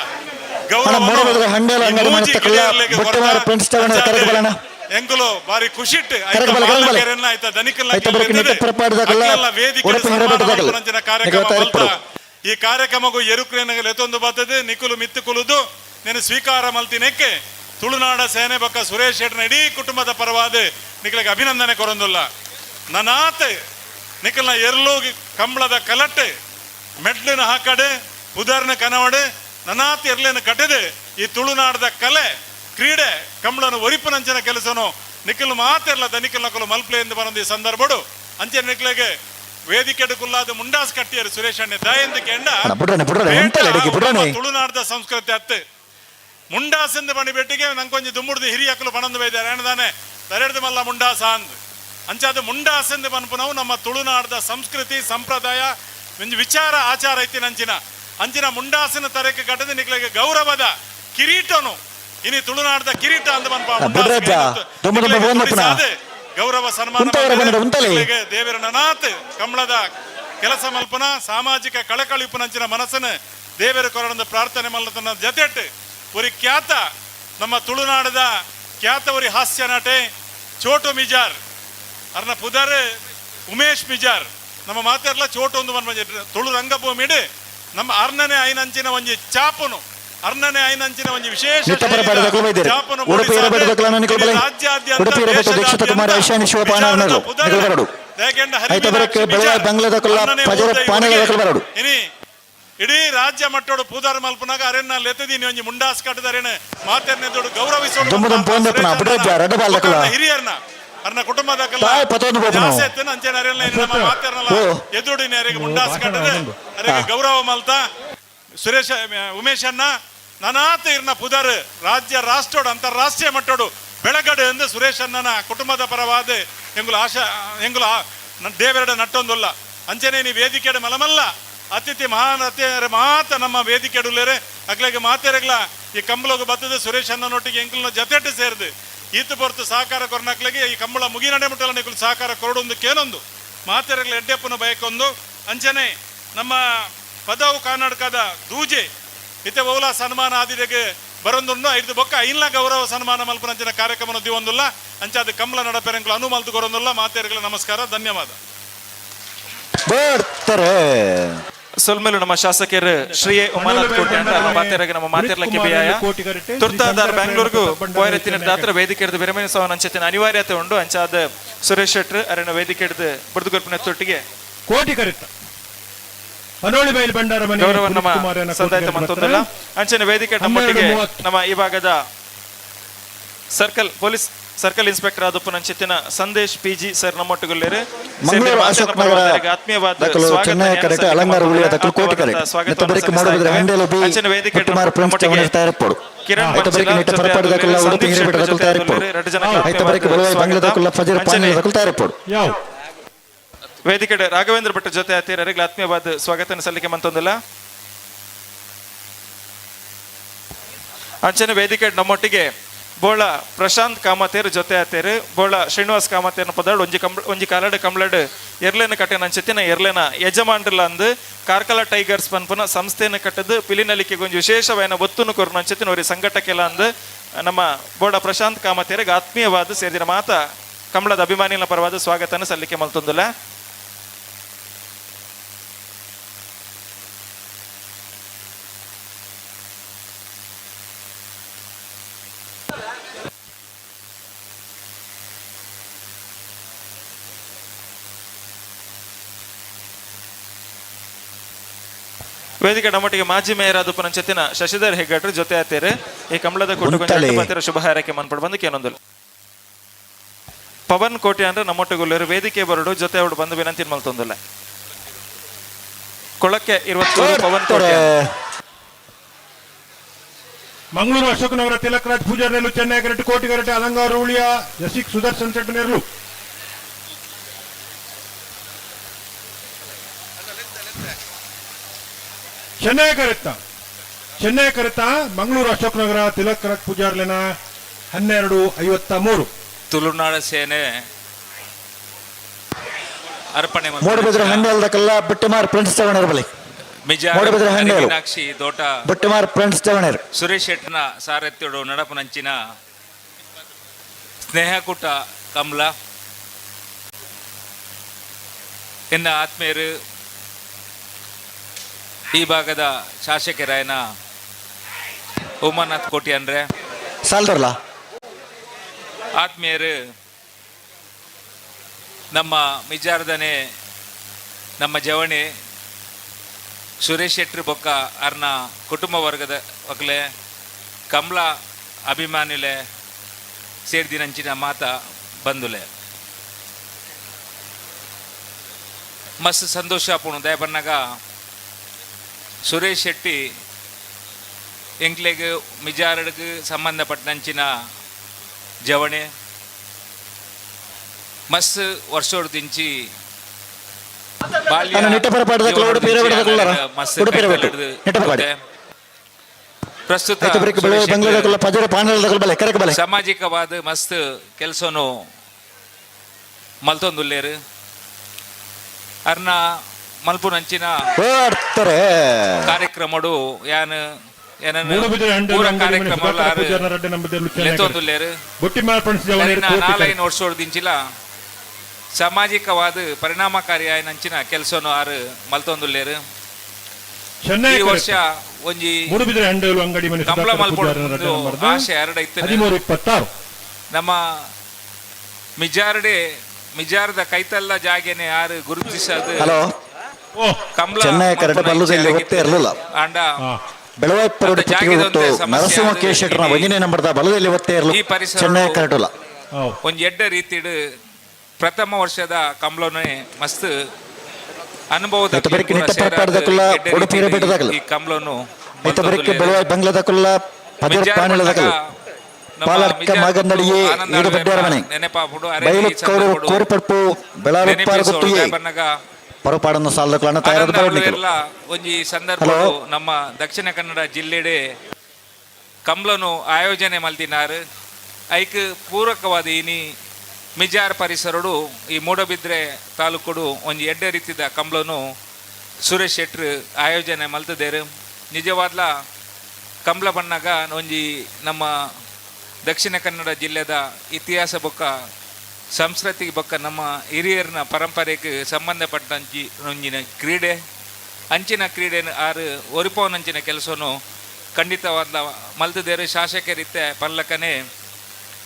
ಎಂಕುಲು ಬಾರಿ ಖುಷಿಟ್ ಈ ಕಾರ್ಯಕ್ರಮಗೂ ಎರುಕ್ರೇನಗಲ್ ಎತ್ತೊಂದು ಬರ್ತದೆ ನಿಕುಲು ಮಿತ್ತು ಕುಲುದು నేను ಸ್ವೀಕಾರ ಮಲ್ತಿನೆಕ್ಕೆ ತುಳುನಾಡ ಸೇನೆ ಬೊಕ್ಕ ಸುರೇಶ್ ಶೆಟ್ಟರ್ನ ಇಡೀ ಕುಟುಂಬದ ಪರವಾದ ನಿಖಲಿಗೆ ಅಭಿನಂದನೆ ಕೊರೊಂದುಲ್ಲ ನನಾತ್ ನಿಖಲ್ನ ಎರ್ಲು ಕಂಬಳದ ಕಲಟ್ ಮೆಡ್ಲಿನ ಹಾಕಡೆ ಪುದರ್ನ ಕನವಡೆ ನನಾತ್ ಎರ್ಲೇನು ಕಟ್ಟಿದೆ ಈ ತುಳುನಾಡದ ಕಲೆ ಕ್ರೀಡೆ ಕಂಬಳನು ಒರಿಪುನಂಚಿನ ಕೆಲಸನು ನಿಖಲ್ ಮಾತೆರ್ಲ ದನಿಕಲ್ ನಕಲು ಮಲ್ಪಲೆ ಎಂದು ಬರೋದು ಈ ಸಂದರ್ಭಡು ಅಂಚೆ ನಿಖಲಿಗೆ ವೇದಿಕೆ ಕುಲ್ಲಾದ ಮುಂಡಾಸ್ ಕಟ್ಟಿಯರು ಸುರೇಶ್ ಅಣ್ಣೆ ದಯಂದು ಕೆಂಡ ತುಳುನಾಡದ ಸಂಸ್ಕೃತಿ ಅತ್ತು ಮುಂಡಾಸ್ ಎಂದು ಬಣಿ ಬೆಟ್ಟಿಗೆ ನಂಗೊಂದು ದುಮ್ಮುಡ್ದು ಹಿರಿಯಕ್ಕಲು ಬಣಂದು ಬೈದಾರೆ ಏನದಾನೆ ತರೆಡ್ದು ಮಲ್ಲ ಮುಂಡಾಸ ಅಂದ್ ಅಂಚಾದ ಮುಂಡಾಸ್ ಎಂದು ಬನ್ಪು ನಾವು ನಮ್ಮ ತುಳುನಾಡದ ಸಂಸ್ಕೃತಿ ಸಂಪ್ರದಾಯ ಒಂದು ವಿಚಾರ ಆಚಾರ ಐತಿ ನಂಚಿನ ಅಂಚಿನ ಮುಂಡಾಸಿನ ತರಕ್ಕೆ ಕಟ್ಟದ ನಿಕ್ಲಿಗೆ ಗೌರವದ ಕಿರೀಟನು ಇನಿ ತುಳುನಾಡದ ಕಿರೀಟ ಅಂದ ಗೌರವ ಸನ್ಮಾನ ದೇವರ ನನಾಥ್ ಕಂಬಳದ ಕೆಲಸ ಮಲ್ಪನ ಸಾಮಾಜಿಕ ಕಳಕಳಿಪುನಂಚಿನ ಮನಸ್ಸನ್ನು ದೇವರ ಕೊರಡದ ಪ್ರಾರ್ಥನೆ ಮಲ್ಲತನ ಜತೆಟ್ ಒರಿ ಖ್ಯಾತ ನಮ್ಮ ತುಳುನಾಡದ ಖ್ಯಾತ ಒರಿ ಹಾಸ್ಯ ನಟೆ ಚೋಟು ಮಿಜಾರ್ ಅರ್ನ ಪುದರ್ ಉಮೇಶ್ ಮಿಜಾರ್ ನಮ್ಮ ಮಾತೆರ್ಲ ಚೋಟು ಒಂದು ತುಳು ರಂಗಭೂಮಿಡ್ ನಮ್ಮ ಅರ್ನನೆ ಐನಂಚಿನ ಒಂಜಿ ಚಾಪುನು ಅರ್ನನೆ ಐನಂಚಿನ ಒಂಜಿ ವಿಶೇಷ ಇಡೀ ರಾಜ್ಯ ಮಟ್ಟೋಡು ಪೂದಾರ ಮಲ್ಪನಾಗ ಅರೆನ್ನ ಲೆತ್ತದೀನಿ ಒಂಜಿ ಮುಂಡಾಸ್ ಕಟ್ಟದರೇನ ಮಾತೆರ್ನೆ ದೊಡ್ಡ ಗೌರವಿಸೋಡು ಹಿರಿಯರ್ನ ಅರ್ನ ಕುಟುಂಬದ ಎದುಡಿನ ಮುಂಡಾಸ್ ಕಟ್ಟದ ಅರೆಗೆ ಗೌರವ ಮಲ್ತ ಸುರೇಶ ಉಮೇಶ್ ಅಣ್ಣ ನನಾತ್ ಇರ್ನ ಪುದರ್ ರಾಜ್ಯ ರಾಷ್ಟ್ರೋಡು ಅಂತಾರಾಷ್ಟ್ರೀಯ ಮಟ್ಟೋಡು ಬೆಳಗಡೆ ಎಂದು ಸುರೇಶ್ ಅಣ್ಣನ ಕುಟುಂಬದ ಪರವಾದ ಎಂಗುಲ ಆಶಾ ಎಂಗುಲ ದೇವರಡ ನಟ್ಟೊಂದುಲ್ಲ ಅಂಚನೆ ನೀ ವೇದಿಕೆ ಮಲಮಲ್ಲ ಅತಿಥಿ ಮಹಾನ್ ಅತಿಥಿ ಮಾತ ನಮ್ಮ ವೇದಿಕೆ ಉಳ್ಳೇರೆ ಅಗ್ಲೆಗೆ ಮಾತೆರೆಗ್ಲ ಈ ಕಂಬಳಗ ಬತ್ತದ ಸುರೇಶ್ ಅಣ್ಣನೊಟ್ಟಿಗೆ ಎಂಕಲ್ನ ಜತೆಟ್ಟು ಸೇರಿದು ಈತ ಹೊರತು ಸಹಕಾರ ಕೊರನಕ್ಲೆಗೆ ಈ ಕಂಬಳ ಮುಗಿ ನಡೆ ಮುಟ್ಟಲ ನಿಕಲು ಸಹಕಾರ ಕೊರಡೊಂದು ಕೇನೊಂದು ಮಾತೆರೆಗ್ಲ ಎಡ್ಡೆಪ್ಪನ ಬಯಕೊಂದು ಅಂಚನೆ ನಮ್ಮ ಪದವು ಕರ್ನಾಟಕದ ದೂಜೆ ಇತ್ತೆ ಓಲಾ ಸನ್ಮಾನ ಆದಿಗೆ ಬರೊಂದುಂಡು ಐದು ಬೊಕ್ಕ ಐನ್ಲ ಗೌರವ ಸನ್ಮಾನ ಮಲ್ಪನಂಚಿನ ಕಾರ್ಯಕ್ರಮ ದಿವೊಂದುಲ್ಲ ಅಂಚಾದ ಕಂಬಳ ನಡಪೆರೆಂಕಲು ಅನುಮಲ್ತು ಕೊರೊಂದುಲ್ಲ ಮಾತೆರೆಗ್ಲ ನಮಸ್ಕಾರ ಧನ್ಯವಾದ. ಸೊಲ್ಮೆಲು ನಮ್ಮ ಶಾಸಕರು ಶ್ರೀ ಉಮಾನಾಥ್ ಕೋಟೆ ಅಂತ ಮಾತೆರಗೆ ನಮ್ಮ ಮಾತೆರ್ಲಕ್ಕೆ ಬೇಯ ತುರ್ತಾದಾರ್ ಬೆಂಗಳೂರಿಗೂ ಪೋಯರೆತ್ತಿನ ದಾತ್ರ ವೇದಿಕೆ ಹಿಡಿದು ವಿರಮಣೆ ಸವನ ಅಂಚೆತ್ತಿನ ಅನಿವಾರ್ಯತೆ ಉಂಡು ಅಂಚಾದ ಸುರೇಶ್ ಶೆಟ್ರ್ ಅರಣ್ಯ ವೇದಿಕೆ ಹಿಡಿದು ಬುಡ್ದುಗೊರ್ಪಿನ ತೊಟ್ಟಿಗೆ ಕೋಟಿ ಕರೆಕ್ಟ್ ಅನೋಳಿ ಬೈಲ್ ಬಂಡಾರ ಮನೆ ಗೌರವ ನಮ್ಮ ಸಂದಾಯಿತ ಮತ್ತೊಂದಲ್ಲ ಅಂಚೆನ ವೇದಿಕೆ ನಮ್ಮೊಟ್ಟಿಗೆ ನಮ್ಮ ಈ ಭಾಗದ ಪೊಲೀಸ್ ಸರ್ಕಲ್ ಇನ್ಸ್ಪೆಕ್ಟರ್ ಆದಪ್ಪನಂಚಿತ್ತಿನ ಸಂದೇಶ್ PG ಸರ್ ನಮ್ಮೊಟ್ಟಿಗೊಳ್ಳೆರು ಮಂಗಳೂರು ಅಶೋಕ್ ನಗರ ದಕ್ಕಲು ಚೆನ್ನೈ ಕರೆಕ್ಟ್ ಅಲಂಗಾರ ಉಳಿಯ ದಕ್ಕಲು ಕೋಟಿ ಕರೆಕ್ಟ್ ನೆತ್ತಬರಿಕೆ ಮಾಡೋದ್ರೆ ಹಂಡೆಲು ಬಿ ಕುಮಾರ್ ಪ್ರಿನ್ಸ್ ಚವಣರ್ ತಯಾರಿಪಡು ಐತಬರಿಕೆ ನೆಟ್ಟ ಪರಪಾಡು ದಕ್ಕಲ ಉಡುಪಿ ಹಿರಿಬೇಡ ದಕ್ಕಲು ತಯಾರಿಪಡು ಐತಬರಿಕೆ ಬಲವಾಯಿ ಬಂಗ್ಲೆ ದಕ್ಕಲ ಫಜರ್ ಪಾನಿ ದಕ್ಕಲು ತಯಾರಿಪಡು ವೇದಿಕೆ ರಾಘವೇಂದ್ರ ಭಟ್ ಜೊತೆ ಆತೀರರಿಗೆ ಆತ್ಮೀಯವಾದ ಸ್ವಾಗತ ಸಲ್ಲಿಕೆ ಮಂತೊಂದಿಲ್ಲ ಅಂಚನೆ ವೇದಿಕೆ ನಮ್ಮೊಟ್ಟಿಗೆ ಬೋಳ ಪ್ರಶಾಂತ್ ಕಾಮತೇರ್ ಜೊತೆ ಆತೇರು ಬೋಳ ಶ್ರೀನಿವಾಸ್ ಕಾಮತೇರ್ನ ಪದಾಳು ಒಂಜಿ ಕಾಲಡ್ ಕಂಬ್ಲಡ್ ಎರ್ಲೇನ ಕಟ್ಟೆನ ಅಂಚೆತ್ತಿನ ಎರ್ಲೇನ ಯಜಮಾನ್ರಲ್ಲ ಅಂದು ಕಾರ್ಕಳ ಟೈಗರ್ಸ್ ಪನ್ಪುನ ಸಂಸ್ಥೆನ ಕಟ್ಟದು ಪಿಲಿನಲಿಕೆಗೆ ಒಂದು ವಿಶೇಷವಾದ ಒತ್ತುನು ಕೊರನ ಅಂಚೆತ್ತಿನ ಅವ್ರಿಗೆ ಸಂಘಟಕ್ಕೆಲ್ಲ ಅಂದು ನಮ್ಮ ಬೋಳ ಪ್ರಶಾಂತ್ ಕಾಮತೇರಿಗೆ ಆತ್ಮೀಯವಾದ ಸೇರಿದ ಮಾತ ಕಂಬಳದ ಅಭಿಮಾನಿಗಳ ಪರವಾದ ಸ್ವಾಗತನ ಸಲ್ಲಿಕೆ ಮಲ್ತೊಂದಿಲ್ಲ ವೇದಿಕೆ ನಮ್ಮೊಟ್ಟಿಗೆ ಮಾಜಿ ಮೇಯರ್ ಆದ ಪುನಂಚೆತ್ತಿನ ಶಶಿಧರ್ ಹೆಗ್ಗಡ್ರು ಜೊತೆ ಆತೇರು ಈ ಕಂಬಳದ ಕೊಟ್ಟು ಶುಭ ಹಾರೈಕೆ ಮನ್ಪಡು ಬಂದು ಕೇನೊಂದು ಪವನ್ ಕೋಟೆ ಅಂದ್ರೆ ನಮ್ಮೊಟ್ಟಿಗೊಳ್ಳರು ವೇದಿಕೆ ಬರಡು ಜೊತೆ ಅವಳು ಬಂದು ವಿನಂತಿ ಮಲ್ತೊಂದಿಲ್ಲ ಕೊಳಕ್ಕೆ 20 ಪವನ್ ಕೋಟೆ ಮಂಗಳೂರು ಅಶೋಕ್ ನಗರ ತಿಲಕರಾಜ್ ಪೂಜಾರ್ ನೆರಳು ಚೆನ್ನೈ ಕರೆಕ್ಟ್ ಕೋಟಿ ಕರೆಕ್ಟ್ ಅಲಂಗಾರ ಉಳಿಯ ಯಸಿಕ್ ಸುದರ್ಶನ್ ಶೆಟ್ಟಿ ನೆರಳು ಚೆನ್ನೈ ಕರೆತ ಮಂಗಳೂರು ಅಶೋಕ್ ನಗರ ತಿಲಕ್ ರಾಜ್ ಪೂಜಾರ್ಲೆನ 12:53 ತುಳುನಾಡ ಸೇನೆ ಅರ್ಪಣೆ ಮೂಡಬಿದ್ರೆ ಹಂಡೆಲ್ ದಕ್ಕಲ್ಲ ಬಿಟ್ಟಮಾರ್ ಪ್ರಿನ್ಸ್ ಚವಣರ್ ಬಲಿ ಮೂಡಬಿದ್ರೆ ಹಂಡೆಲ್ ಮೀನಾಕ್ಷಿ ದೋಟ ಬಿಟ್ಟಮಾರ್ ಪ್ರಿನ್ಸ್ ಚವಣರ್ ಸುರೇಶ್ ಶೆಟ್ಟನ ಸಾರಥ್ಯಡು ನಡಪನಂಚಿನ ಸ್ನೇಹಕೂಟ ಕಮಲ ಎನ್ನ ಆತ್ಮೀಯರು ಈ ಭಾಗದ ಶಾಸಕರಾಯನ ಉಮಾನಾಥ್ ಕೋಟಿ ಅಂದ್ರೆ ಸಾಲ್ದರ್ಲ ಆತ್ಮೀಯರು ನಮ್ಮ ಮಿಜಾರ್ದನೆ ನಮ್ಮ ಜವಣಿ ಸುರೇಶ್ ಶೆಟ್ಟಿ ಬೊಕ್ಕ ಅರ್ನ ಕುಟುಂಬ ವರ್ಗದ ಒಕ್ಲೆ ಕಮಲ ಅಭಿಮಾನಿಲೆ ಸೇರಿದಿನಂಚಿನ ಮಾತ ಬಂದುಲೆ ಮಸ್ತ್ ಸಂತೋಷ ಪುಣು ದಯ ಬನ್ನಾಗ ಸುರೇಶ್ ಶೆಟ್ಟಿ ಎಂಕ್ಲೆಗ್ ಮಿಜಾರಡ್ಗೆ ಸಂಬಂಧಪಟ್ಟಂಚಿನ ಜವಣೆ ಮಸ್ತ್ ವರ್ಷೋಡ್ ದಿಂಚಿ ಪ್ರಸ್ತುತ ಸಾಮಾಜಿಕವಾದ ಮಸ್ತ್ ಕೆಲಸನು ಮಲ್ತೊಂದುಲ್ಲೇರು ಅರ್ನ ಮಲ್ಪುನಂಚಿನ ಕಾರ್ಯಕ್ರಮಡು ಯಾನ್ ನಾಲ್ಕೈದು ವರ್ಷೋಡ್ ದಿಂಚಿಲ ಸಾಮಾಜಿಕವಾದ ಪರಿಣಾಮಕಾರಿ ಆಯ್ನಂಚಿನ ಕೆಲಸನು ಆರು ಮಲ್ತೊಂದುಲ್ಲೇರು ಈ ವರ್ಷ ಒಂಜಿ ಕಂಬಳ ಮಲ್ಪೊಂದು ಆಶೆ ಎರಡೈತೆ ನಮ್ಮ ಮಿಜಾರ್ದ ಕೈತಲ್ಲ ಜಾಗೆನೆ ಯಾರು ಗುರುತಿಸದು ಚೆನ್ನೈ ಕರೆಕ್ಟ್ ಬಲ್ಲುದಲ್ಲಿ ಗೊತ್ತೇ ಇರಲಿಲ್ಲ ಬೆಳವಾಯಿಪರಡು ನರಸಿಂಹ ಕೇಶೆಟ್ರನ ಒಂದನೇ ನಂಬರ್ದ ಬಲದಲ್ಲಿ ಒತ್ತೇ ಇರಲು ಚೆನ್ನೈ ಕರೆಕ್ಟ್ ಇಲ್ಲ ಒಂದ್ ಎಡ್ಡ ರೀತಿಡ್ ಪ್ರಥಮ ವರ್ಷದ ಕಂಬಳನೆ ಮಸ್ತ್ ಅನುಭವದ ಈ ಕಂಬಳನು ಬೆಳವಾಯಿ ಬಂಗ್ಲದಕ್ಕಲ್ಲ ಪಜರ್ ಪಾಣಿಲದಕ್ಕಲ್ಲ ಪಾಲಕ್ಕ ಮಗನಡಿಯೇ ಏಡು ಬಡ್ಡರ ಮನೆ ಬಯಲು ಕೋರಿಪಡ್ಪು ಬೆಳಾರಿಪ್ಪಾರ ಗೊತ್ತಿಯೇ ಪರಪಾಡನ್ನು ಸಾಲದಕ್ಕಳನ್ನ ತಯಾರಾದ ಒಂಜಿ ಸಂದರ್ಭ ನಮ್ಮ ದಕ್ಷಿಣ ಕನ್ನಡ ಜಿಲ್ಲೆಡೆ ಕಂಬಳನು ಆಯೋಜನೆ ಮಲ್ತಿನಾರು ಐಕ್ ಪೂರಕವಾದ ಇನಿ ಮಿಜಾರ್ ಪರಿಸರಡು ಈ ಮೂಡಬಿದ್ರೆ ತಾಲೂಕುಡು ಒಂಜಿ ಎಡ್ಡೆ ರೀತಿದ ಕಂಬಳನು ಸುರೇಶ್ ಶೆಟ್ರು ಆಯೋಜನೆ ಮಲ್ತದೇರು ನಿಜವಾದ್ಲ ಕಂಬಳ ಬಣ್ಣಗ ಒಂಜಿ ನಮ್ಮ ದಕ್ಷಿಣ ಕನ್ನಡ ಜಿಲ್ಲೆದ ಇತಿಹಾಸ ಬೊಕ್ಕ ಸಂಸ್ಕೃತಿಗೆ ಬೊಕ್ಕ ನಮ್ಮ ಹಿರಿಯರ್ನ ಪರಂಪರೆಗೆ ಸಂಬಂಧಪಟ್ಟಂಚಿ ಒಂಜಿನ ಕ್ರೀಡೆ ಅಂಚಿನ ಕ್ರೀಡೆನ ಆರು ಒರಿಪವನಂಚಿನ ಕೆಲಸನು ಖಂಡಿತವಾದ ಮಲ್ತದೇರು ಶಾಸಕರಿತ್ತೆ ಪಲ್ಲಕನೇ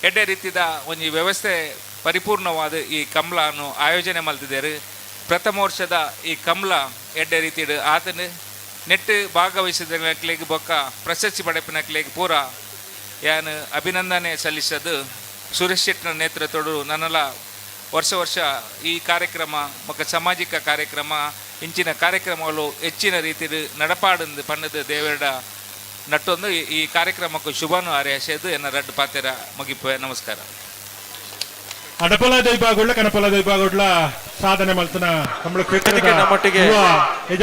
ಎಡ್ಡೆ ರೀತಿದ ಒಂಜಿ ವ್ಯವಸ್ಥೆ ಪರಿಪೂರ್ಣವಾದ ಈ ಕಂಬಳನು ಆಯೋಜನೆ ಮಲ್ತಿದ್ದೇರು ಪ್ರಥಮ ವರ್ಷದ ಈ ಕಂಬಳ ಎಡ್ಡೆ ರೀತಿಡು ಆತನು ನೆಟ್ಟು ಭಾಗವಹಿಸಿದ ನಕ್ಲಿಗೆ ಬೊಕ್ಕ ಪ್ರಶಸ್ತಿ ಪಡೆಪಿನಕ್ಲಿಗೆ ಪೂರ ಯಾನು ಅಭಿನಂದನೆ ಸಲ್ಲಿಸೋದು ಸುರೇಶ್ ಶೆಟ್ಟರ ನೇತೃತ್ವಡು ನನ್ನೆಲ್ಲ ವರ್ಷ ಈ ಕಾರ್ಯಕ್ರಮ ಮತ್ತು ಸಾಮಾಜಿಕ ಕಾರ್ಯಕ್ರಮ ಇಂಚಿನ ಕಾರ್ಯಕ್ರಮಗಳು ಹೆಚ್ಚಿನ ರೀತಿಯಲ್ಲಿ ನಡಪಾಡು ಪಣ್ಣದ ದೇವರ ನಟ್ಟೊಂದು ಈ ಕಾರ್ಯಕ್ರಮಕ್ಕೂ ಶುಭನು ಹಾರೈಸೋದು ಎನ್ನ ರಡ್ಡು ಪಾತೆರ ಮುಗಿಪುವೆ. ನಮಸ್ಕಾರ. ಅಡಪಲ ದೈಬಾಗುಳ್ಳ ಕನಪಲ ದೈಬಾಗುಳ್ಳ ಸಾಧನೆ ಮಲ್ತನ ನಮ್ಮೊಟ್ಟಿಗೆ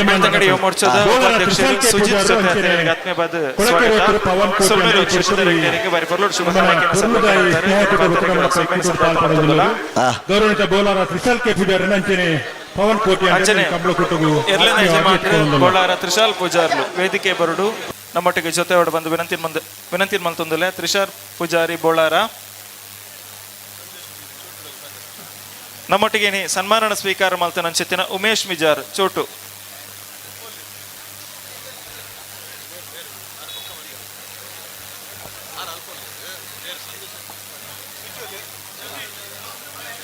ಬೆಳ್ತಂಗಡಿ ಯುವ ಮೋರ್ಚಾದ ಉಪಾಧ್ಯಕ್ಷರು ಸುಜಿತ್ ಸತ್ಯಾರ್ಥಿಗಳಿಗೆ ಆತ್ಮೀಯವಾದ ಸ್ವಾಗತ. ಸೊಲ್ಮೇಲು ಕ್ಷೇತ್ರದ ಹಿರಿಯರಿಗೆ ಬಾರಿ ಪರ್ಲೋಡ್ ಶುಭ ಹಾರೈಕೆಯನ್ನು ಗೌರವಿತ ಬೋಲಾರ ತ್ರಿಶಾಲ್ ಕೆ ಪೂಜಾರಿ ಅಂಚನೆ ಪವನ್ ಕೋಟಿ ಕಂಬಳ ಕೊಟ್ಟಗು ಎರಡನೇ ಯಜಮಾನರು ಬೋಳಾರ ತ್ರಿಶಾಲ್ ಪೂಜಾರ್ಲು ವೇದಿಕೆ ಬರುಡು ನಮ್ಮೊಟ್ಟಿಗೆ ಜೊತೆ ಹೊಡೆ ಬಂದು ವಿನಂತಿ ಮಲ್ತೊಂದುಲೆ ತ್ರಿಶಾಲ್ ಪೂಜಾರಿ ಬೋಳಾರ ನಮ್ಮೊಟ್ಟಿಗೆ ಸನ್ಮಾನ ಸ್ವೀಕಾರ ಮಲ್ತನ ಅಂಚೆತ್ತಿನ ಉಮೇಶ್ ಮಿಜಾರ್ ಚೋಟು.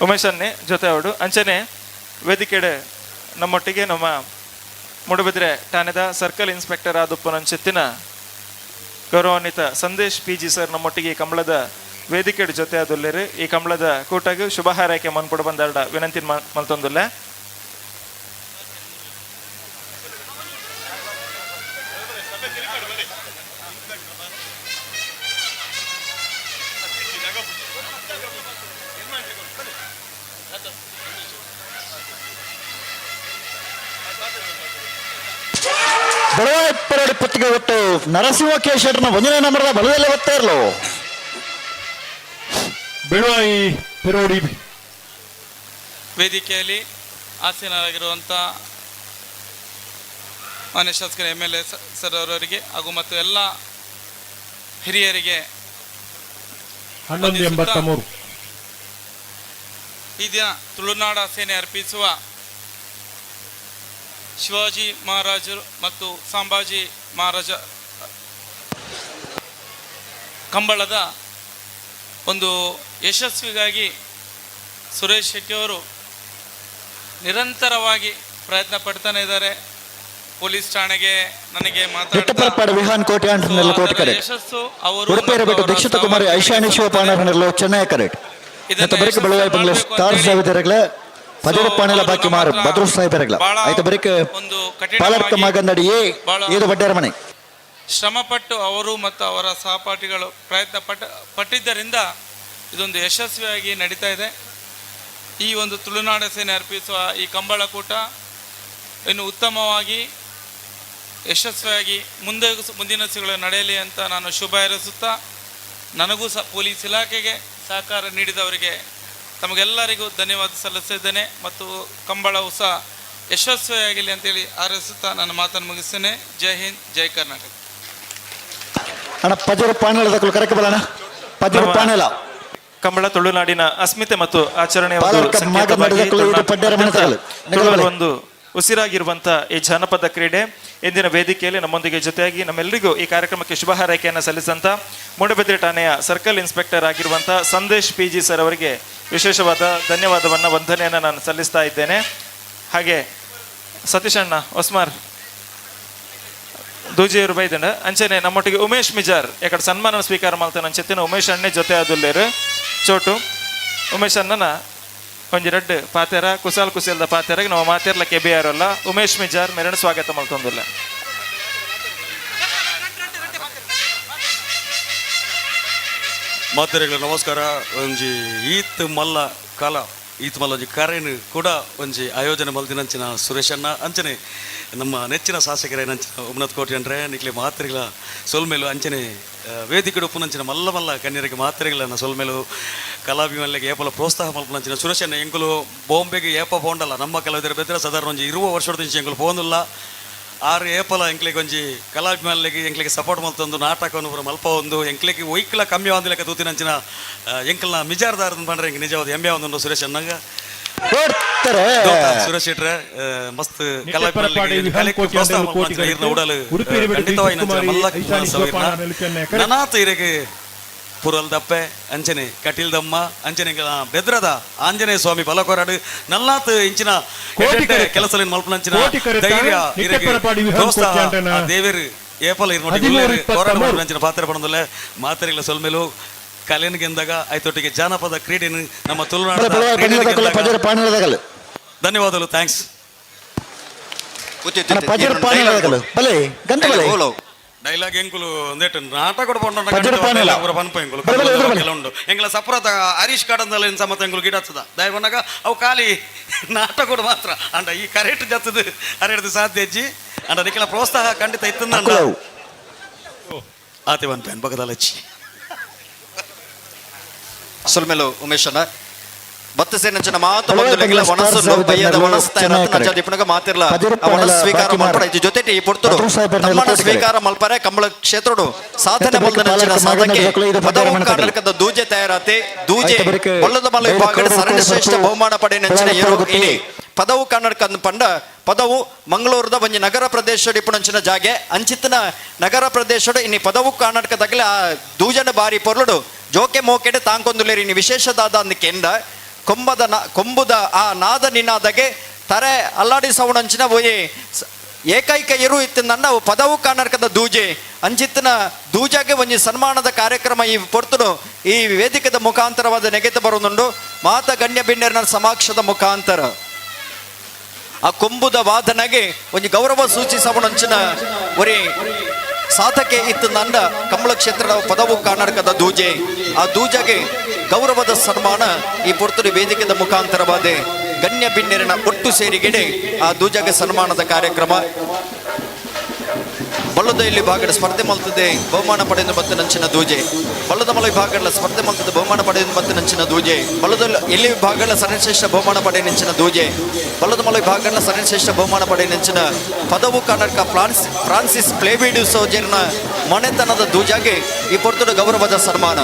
ಉಮೇಶ್ ಅನ್ನೇ ಜೊತೆ ಅವಡು ಅಂಚನೆ ವೇದಿಕೆಡೆ ನಮ್ಮೊಟ್ಟಿಗೆ ನಮ್ಮ ಮೂಡುಬಿದ್ರೆ ಠಾಣೆದ ಸರ್ಕಲ್ ಇನ್ಸ್ಪೆಕ್ಟರ್ ಆದುಪ್ಪನಂಚೆತ್ತಿನ ಗೌರವಾನ್ವಿತ ಸಂದೇಶ್ PG ಸರ್ ನಮ್ಮೊಟ್ಟಿಗೆ ಕಂಬಳದ ವೇದಿಕೆಡ್ ಜೊತೆ ಆದುಲ್ಲೇರು ಈ ಕಂಬಳದ ಕೂಟಗೂ ಶುಭ ಹಾರೈಕೆ ಮನ್ಕೊಡು ಬಂದಾಡ ವಿನಂತಿ ಮಲ್ತೊಂದುಲ್ಲೆ. ಬಡವಾಯಿಪ್ಪರಡಿ ಪುತ್ತಿಗೆ ಒಟ್ಟು ನರಸಿಂಹ ಕೇಶರ್ನ 1ನೇ ನಂಬರದ ಬಲದಲ್ಲೇ ಒತ್ತಾ ಇರಲು ಬೆಳವಾಯಿ ಪೆರೋಡಿ ವೇದಿಕೆಯಲ್ಲಿ ಆಸೀನರಾಗಿರುವಂಥ ಮಾನ್ಯ ಶಾಸಕರ MLA ಸರ್ ಅವರವರಿಗೆ ಹಾಗೂ ಮತ್ತು ಎಲ್ಲ ಹಿರಿಯರಿಗೆ 1183 ಈ ದಿನ ತುಳುನಾಡ ಸೇನೆ ಅರ್ಪಿಸುವ ಶಿವಾಜಿ ಮಹಾರಾಜರು ಮತ್ತು ಸಂಭಾಜಿ ಮಹಾರಾಜ ಕಂಬಳದ ಒಂದು ಯಶಸ್ವಿಗಾಗಿ ಸುರೇಶ್ ಶೆಟ್ಟಿಯವರು ನಿರಂತರವಾಗಿ ಪ್ರಯತ್ನ ಪಡ್ತಾನೆ ಇದ್ದಾರೆ. ಪೊಲೀಸ್ ಠಾಣೆಗೆ ನನಗೆ ಯಶಸ್ಸು ಅವರು ದೀಕ್ಷಿತ ಕುಮಾರಿ ಐಶಾನಿ ಶಿವಪಾಣರ್ನಲ್ಲೋ ಚೆನ್ನೈ ಕರೆಕ್ಟ್ ಬರೀಕ್ ಬೆಳವಾಯಿ ಬಂಗ್ಲ ಸ್ಟಾರ್ ಸಾವಿರಗಳ ಪದಿರಪ್ಪಾಣೆಲ ಬಾಕಿ ಮಾರು ಬದ್ರು ಸಾಹಿಬರಗಳ ಆಯ್ತು ಬರೀಕ್ ಪಾಲರ್ಕ ಮಗಂದಡಿ ಏದು ಬಡ್ಡರ ಮನೆ ಶ್ರಮಪಟ್ಟು ಅವರು ಮತ್ತು ಅವರ ಸಹಪಾಠಿಗಳು ಪ್ರಯತ್ನ ಪಟ್ಟಿದ್ದರಿಂದ ಇದೊಂದು ಯಶಸ್ವಿಯಾಗಿ ನಡೀತಾ ಇದೆ. ಈ ಒಂದು ತುಳುನಾಡ ಸೇನೆ ಅರ್ಪಿಸುವ ಈ ಕಂಬಳ ಕೂಟ ಇನ್ನು ಉತ್ತಮವಾಗಿ ಯಶಸ್ವಿಯಾಗಿ ಮುಂದಿನ ದಿವಸಗಳು ನಡೆಯಲಿ ಅಂತ ನಾನು ಶುಭ ಹಾರೈಸುತ್ತಾ ನನಗೂ ಸಹ ಪೊಲೀಸ್ ಇಲಾಖೆಗೆ ಸಹಕಾರ ನೀಡಿದವರಿಗೆ ತಮಗೆಲ್ಲರಿಗೂ ಧನ್ಯವಾದ ಸಲ್ಲಿಸಿದ್ದೇನೆ ಮತ್ತು ಕಂಬಳವು ಸಹ ಯಶಸ್ವಿಯಾಗಲಿ ಅಂತೇಳಿ ಹಾರೈಸುತ್ತಾ ನನ್ನ ಮಾತನ್ನು ಮುಗಿಸ್ತೇನೆ. ಜೈ ಹಿಂದ್, ಜೈ ಕರ್ನಾಟಕ. ಅಣ್ಣ ಪಜರು ಪಾಣೆಲದಕ್ಕೂ ಕರೆಕ್ಟ್ ಬರೋಣ. ಪಜರು ಪಾಣೆಲ ಕಂಬಳ ತುಳುನಾಡಿನ ಅಸ್ಮಿತೆ ಮತ್ತು ಆಚರಣೆಯ ಒಂದು ಉಸಿರಾಗಿರುವಂತಹ ಈ ಜಾನಪದ ಕ್ರೀಡೆ ಇಂದಿನ ವೇದಿಕೆಯಲ್ಲಿ ನಮ್ಮೊಂದಿಗೆ ಜೊತೆಯಾಗಿ ನಮ್ಮೆಲ್ಲರಿಗೂ ಈ ಕಾರ್ಯಕ್ರಮಕ್ಕೆ ಶುಭ ಹಾರೈಕೆಯನ್ನು ಸಲ್ಲಿಸಂತ ಮೂಡಬಿದ್ರೆ ಠಾಣೆಯ ಸರ್ಕಲ್ ಇನ್ಸ್ಪೆಕ್ಟರ್ ಆಗಿರುವಂತಹ ಸಂದೇಶ್ PG ಸರ್ ಅವರಿಗೆ ವಿಶೇಷವಾದ ಧನ್ಯವಾದವನ್ನು ವಂದನೆಯನ್ನು ನಾನು ಸಲ್ಲಿಸ್ತಾ ಇದ್ದೇನೆ. ಹಾಗೆ ಸತೀಶ್ ಅಣ್ಣ ಒಸ್ಮಾರ್ ದೂಜಿಯವರು ಬೈದಂಡ ಅಂಚನೆ ನಮ್ಮೊಟ್ಟಿಗೆ ಉಮೇಶ್ ಮಿಜಾರ್ ಯಾಕಡೆ ಸನ್ಮಾನ ಸ್ವೀಕಾರ ಮಾಡ್ತಾನೆ ಅಂಚೆತ್ತಿನ ಉಮೇಶ್ ಅಣ್ಣೆ ಜೊತೆ ಆದುಲ್ಲೇರು ಚೋಟು ಉಮೇಶ್ ಅಣ್ಣನ ಒಂಜೆರಡು ಪಾತೆರ ಕುಶಲ್ದ ಪಾತೆರಾಗಿ ನಾವು ಮಾತೇರ್ಲಕ್ಕೆ ಬೇಯಾರಲ್ಲ ಉಮೇಶ್ ಮಿಜಾರ್ ಮೇರಣ ಸ್ವಾಗತ ಮಾಡ್ತೊಂದಿಲ್ಲ. ಮಾತೆರೆಗಳ ನಮಸ್ಕಾರ. ಒಂಜಿ ಈತ್ ಮಲ್ಲ ಕಾಲ ಈತ್ ಮಲ್ಲ ಒಂಜಿ ಕಾರ್ಯನು ಕೂಡ ಒಂಜಿ ಆಯೋಜನೆ ಮಲ್ದಿನಂಚಿನ ಸುರೇಶ್ ಅಣ್ಣ ಅಂಚನೆ ನಮ್ಮ ನೆಚ್ಚಿನ ಶಾಸಕರ ನಂಚಿನ ಉಮ್ನತ್ ಕೋಟಿ ಅಂದ್ರೆ ನಿಕ್ಲೆ ಮಾತ್ರೆಗಳ ಸೊಲ್ಮೇಲು ಅಂಚನೆ ವೇದಿಕೆ ಉಪ್ಪುನಂಚಿನ ಮಲ್ಲ ಮಲ್ಲ ಕನ್ಯರಿಗೆ ಮಾತ್ರೆಗಳನ್ನ ಸೊಲ್ಮೇಲು ಕಲಾಭಿಮಾನಿಗೆ ಏಪಲ ಪ್ರೋತ್ಸಾಹ ಮಲ್ಪನಂಚಿನ ಸುರೇಶ್ ಅಣ್ಣ ಎಂಕುಲು ಬಾಂಬೆಗೆ ಏಪ ಪೋಂಡಲ್ಲ ನಮ್ಮ ಕಲಾವಿದರ ಬೆದ್ರೆ ಸಾಧಾರಣ ಒಂಜಿ 20 ವರ್ಷದ ಎಂಕುಲು ಪೋಂದಿಲ್ಲ. 6 ಏಪಲ ಎಂಕ್ಲೆಗೆ ಒಂಜಿ ಕಲಾಭಿಮಾನಿಗೆ ಎಂಕ್ಲೆಗೆ ಸಪೋರ್ಟ್ ಮಲ್ತೊಂದು ನಾಟಕವನ್ನು ಪೂರ ಮಲ್ಪ ಒಂದು ಎಂಕ್ಲೆಗೆ ಒಯ್ಕಲ ಕಮ್ಮಿ ಆದ ಲೆಕ್ಕ ತೂತಿನಂಚಿನ ಎಂಕಲ್ನ ಮಿಜಾರ್ದಾರದನ್ನು ಬಂದ್ರೆ ಎಂಗೆ ನಿಜವಾದ ಹೆಮ್ಮೆ ಒಂದು ಸುರೇಶ್ ಅಣ್ಣಂಗ ಸುರೇಶ್ ಶೆಟ್ರೆ ಮಸ್ತ್ ನನಾತ ಇರೆಗೆ ಪುರಲ್ ದಪ್ಪೆ ಅಂಚನೆ ಕಟೀಲ್ ದಮ್ಮ ಅಂಚನೆ ಬೆದ್ರದ ಆಂಜನೇಯ ಸ್ವಾಮಿ ಬಲಕೊರಾಡು ನಲ್ಲಾತ್ ಇಂಚಿನ ಕೆಲಸ ಮಲ್ಪನಂಚಿನ ಧೈರ್ಯ ದೇವರು ಏಪಲ್ ಗೌರವ ನಂಚಿನ ಪಾತ್ರ ಪಡೆದಲ್ಲ ಮಾತರಿಗಳ ಸೊಲ್ಮೇಲು ಕಲೆನಿಗೆ ಎಂದಾಗ ಆಯ್ತೊಟ್ಟಿಗೆ ಜಾನಪದ ಕ್ರೀಡೆಯನ್ನು ನಮ್ಮ ತುಳುನಾಡ ಧನ್ಯವಾದಗಳು ಥ್ಯಾಂಕ್ಸ್ ಡೈಲಾಗ್ ಎಂಕುಲು ನೆಟ್ಟು ನಾಟಕ ಉಂಡು ಎಂಗ್ಲ ಸಪ್ರತ ಹರೀಶ್ ಕಾಡಂದಲ್ಲ ಸಮತ ಎಂಗುಲು ಗಿಡತ್ತದ ದಯವನ್ನಾಗ ಅವು ಖಾಲಿ ನಾಟಕ ಮಾತ್ರ ಅಂಡ ಈ ಕರೆಕ್ಟ್ ಜತ್ತದು ಅರೆಡ್ದು ಸಾಧ್ಯ ಅಜ್ಜಿ ಅಂಡ ನಿಖಲ ಪ್ರೋತ್ಸಾಹ ಖಂಡಿತ ಇತ್ತಂದ ಆತೆ ಒನ್ ಪ್ಯಾನ್ ಬಗದಲಚ್ಚಿ ಸುಲ್ಮೆಲು ಉಮೇಶನ ಬತ್ತ ಸೇನಂಚನ ಮಾತು ಬಂದುಲೆಗಳ ವನಸ್ಸು ಬಯ್ಯದ ವನಸ್ತ ರತ್ನ ದಿಪನಗ ಮಾತಿರ್ಲ ವನಸ್ ಸ್ವೀಕಾರ ಮಲ್ಪಡ ಇದು ಜೊತೆಟಿ ಪೊರ್ತುಡು ತಮ್ಮನ ಸ್ವೀಕಾರ ಮಲ್ಪರೆ ಕಂಬಳ ಕ್ಷೇತ್ರಡು ಸಾಧನೆ ಬಂದನಂಚಿನ ಸಾಧಕ್ಕೆ ಪದವು ಕರ್ನಾಟಕದ ದೂಜೆ ತಯಾರಾತೆ ದೂಜೆ ಬಲ್ಲದ ಮಲ ವಿಭಾಗದ ಸರಣಿ ಶ್ರೇಷ್ಠ ಬಹುಮಾನ ಪಡೆಯನಂಚಿನ ಏರು ಇನಿ ಪದವು ಕರ್ನಾಟಕ ಪಂಡ ಪದವು ಮಂಗಳೂರದ ಒಂಜಿ ನಗರ ಪ್ರದೇಶ ಇಪ್ಪುನಂಚಿನ ಜಾಗೆ ಅಂಚಿತ್ತಿನ ನಗರ ಪ್ರದೇಶಡು ಇನಿ ಪದವು ಕರ್ನಾಟಕದಾಗಲೇ ಆ ದೂಜನ ಬಾರಿ ಪೊರ್ಲುಡು ಜೋಕೆ ಮೋಕೆಡೆ ತಾಂಕೊಂದುಲೇರಿ ಇನಿ ವಿಶೇಷದಾದ ಅಂದಕ್ಕೆಂಡ ಕೊಂಬುದ ಆ ನಾದ ನಿನಾದಗೆ ತರೆ ಅಲ್ಲಾಡಿ ಸೌಂಡಂಚಿನ ಒಯ್ ಏಕೈಕ ಇರು ಇತ್ತಿಂದ ಅವು ಪದವು ಕರ್ನಾಟಕದ ದೂಜೆ ಅಂಚಿತ್ತಿನ ದೂಜಾಗೆ ಒಂಜಿ ಸನ್ಮಾನದ ಕಾರ್ಯಕ್ರಮ ಈ ಪೊರ್ತುಡು ಈ ವೇದಿಕೆದ ಮುಖಾಂತರವಾದ ನೆಗೆತ ಬರುವುದುಂಡು ಮಾತ ಗಣ್ಯ ಬಿಣ್ಣೆರ್ನ ಸಮಾಕ್ಷದ ಮುಖಾಂತರ ಆ ಕೊಂಬುದ ವಾದನೆಗೆ ಒಂಜಿ ಗೌರವ ಸೂಚಿಸವಣಂಚಿನ ಒರಿ ಸಾಧಕೆ ಇತ್ತು ನಂಡ ಕಂಬಳ ಕ್ಷೇತ್ರದ ಪದವು ಕರ್ನಾಟಕದ ದೂಜೆ ಆ ದೂಜೆಗೆ ಗೌರವದ ಸನ್ಮಾನ ಈ ಪೊರ್ತುಡು ವೇದಿಕೆದ ಮುಖಾಂತರವಾದ ಗಣ್ಯ ಬಿಣ್ಣೆರಿನ ಒಟ್ಟು ಸೇರಿಗೆಡೆ ಆ ದೂಜೆಗೆ ಸನ್ಮಾನದ ಕಾರ್ಯಕ್ರಮ ಬಲ್ಲದ ಇಲ್ಲಿ ಭಾಗದ ಸ್ಪರ್ಧೆ ಮಲ್ತದೆ ಬಹುಮಾನ ಪಡೆದು ಬತ್ತ ನಂಚಿನ ದೂಜೆ ಬಲ್ಲದ ಮಲ ವಿಭಾಗಗಳ ಸ್ಪರ್ಧೆ ಮಲ್ತದೆ ಬಹುಮಾನ ಪಡೆದು ಬತ್ತ ನಂಚಿನ ದೂಜೆ ಬಲ್ಲದ ಎಲ್ಲಿ ವಿಭಾಗಗಳ ಸರ್ವಶ್ರೇಷ್ಠ ಬಹುಮಾನ ಪಡೆಯ ನೆಂಚಿನ ದೂಜೆ ಬಲ್ಲದ ಮಲ ವಿಭಾಗಗಳ ಸರ್ವಶ್ರೇಷ್ಠ ಬಹುಮಾನ ಪಡೆಯ ನೆಂಚಿನ ಪದವು ಕರ್ನಾಟಕ ಫ್ರಾನ್ಸಿಸ್ ಪ್ಲೇಬಿಡ್ ಸೋಜರ್ನ ಮನೆತನದ ದೂಜಾಗೆ ಈ ಪೊರ್ತುಡ ಗೌರವದ ಸನ್ಮಾನ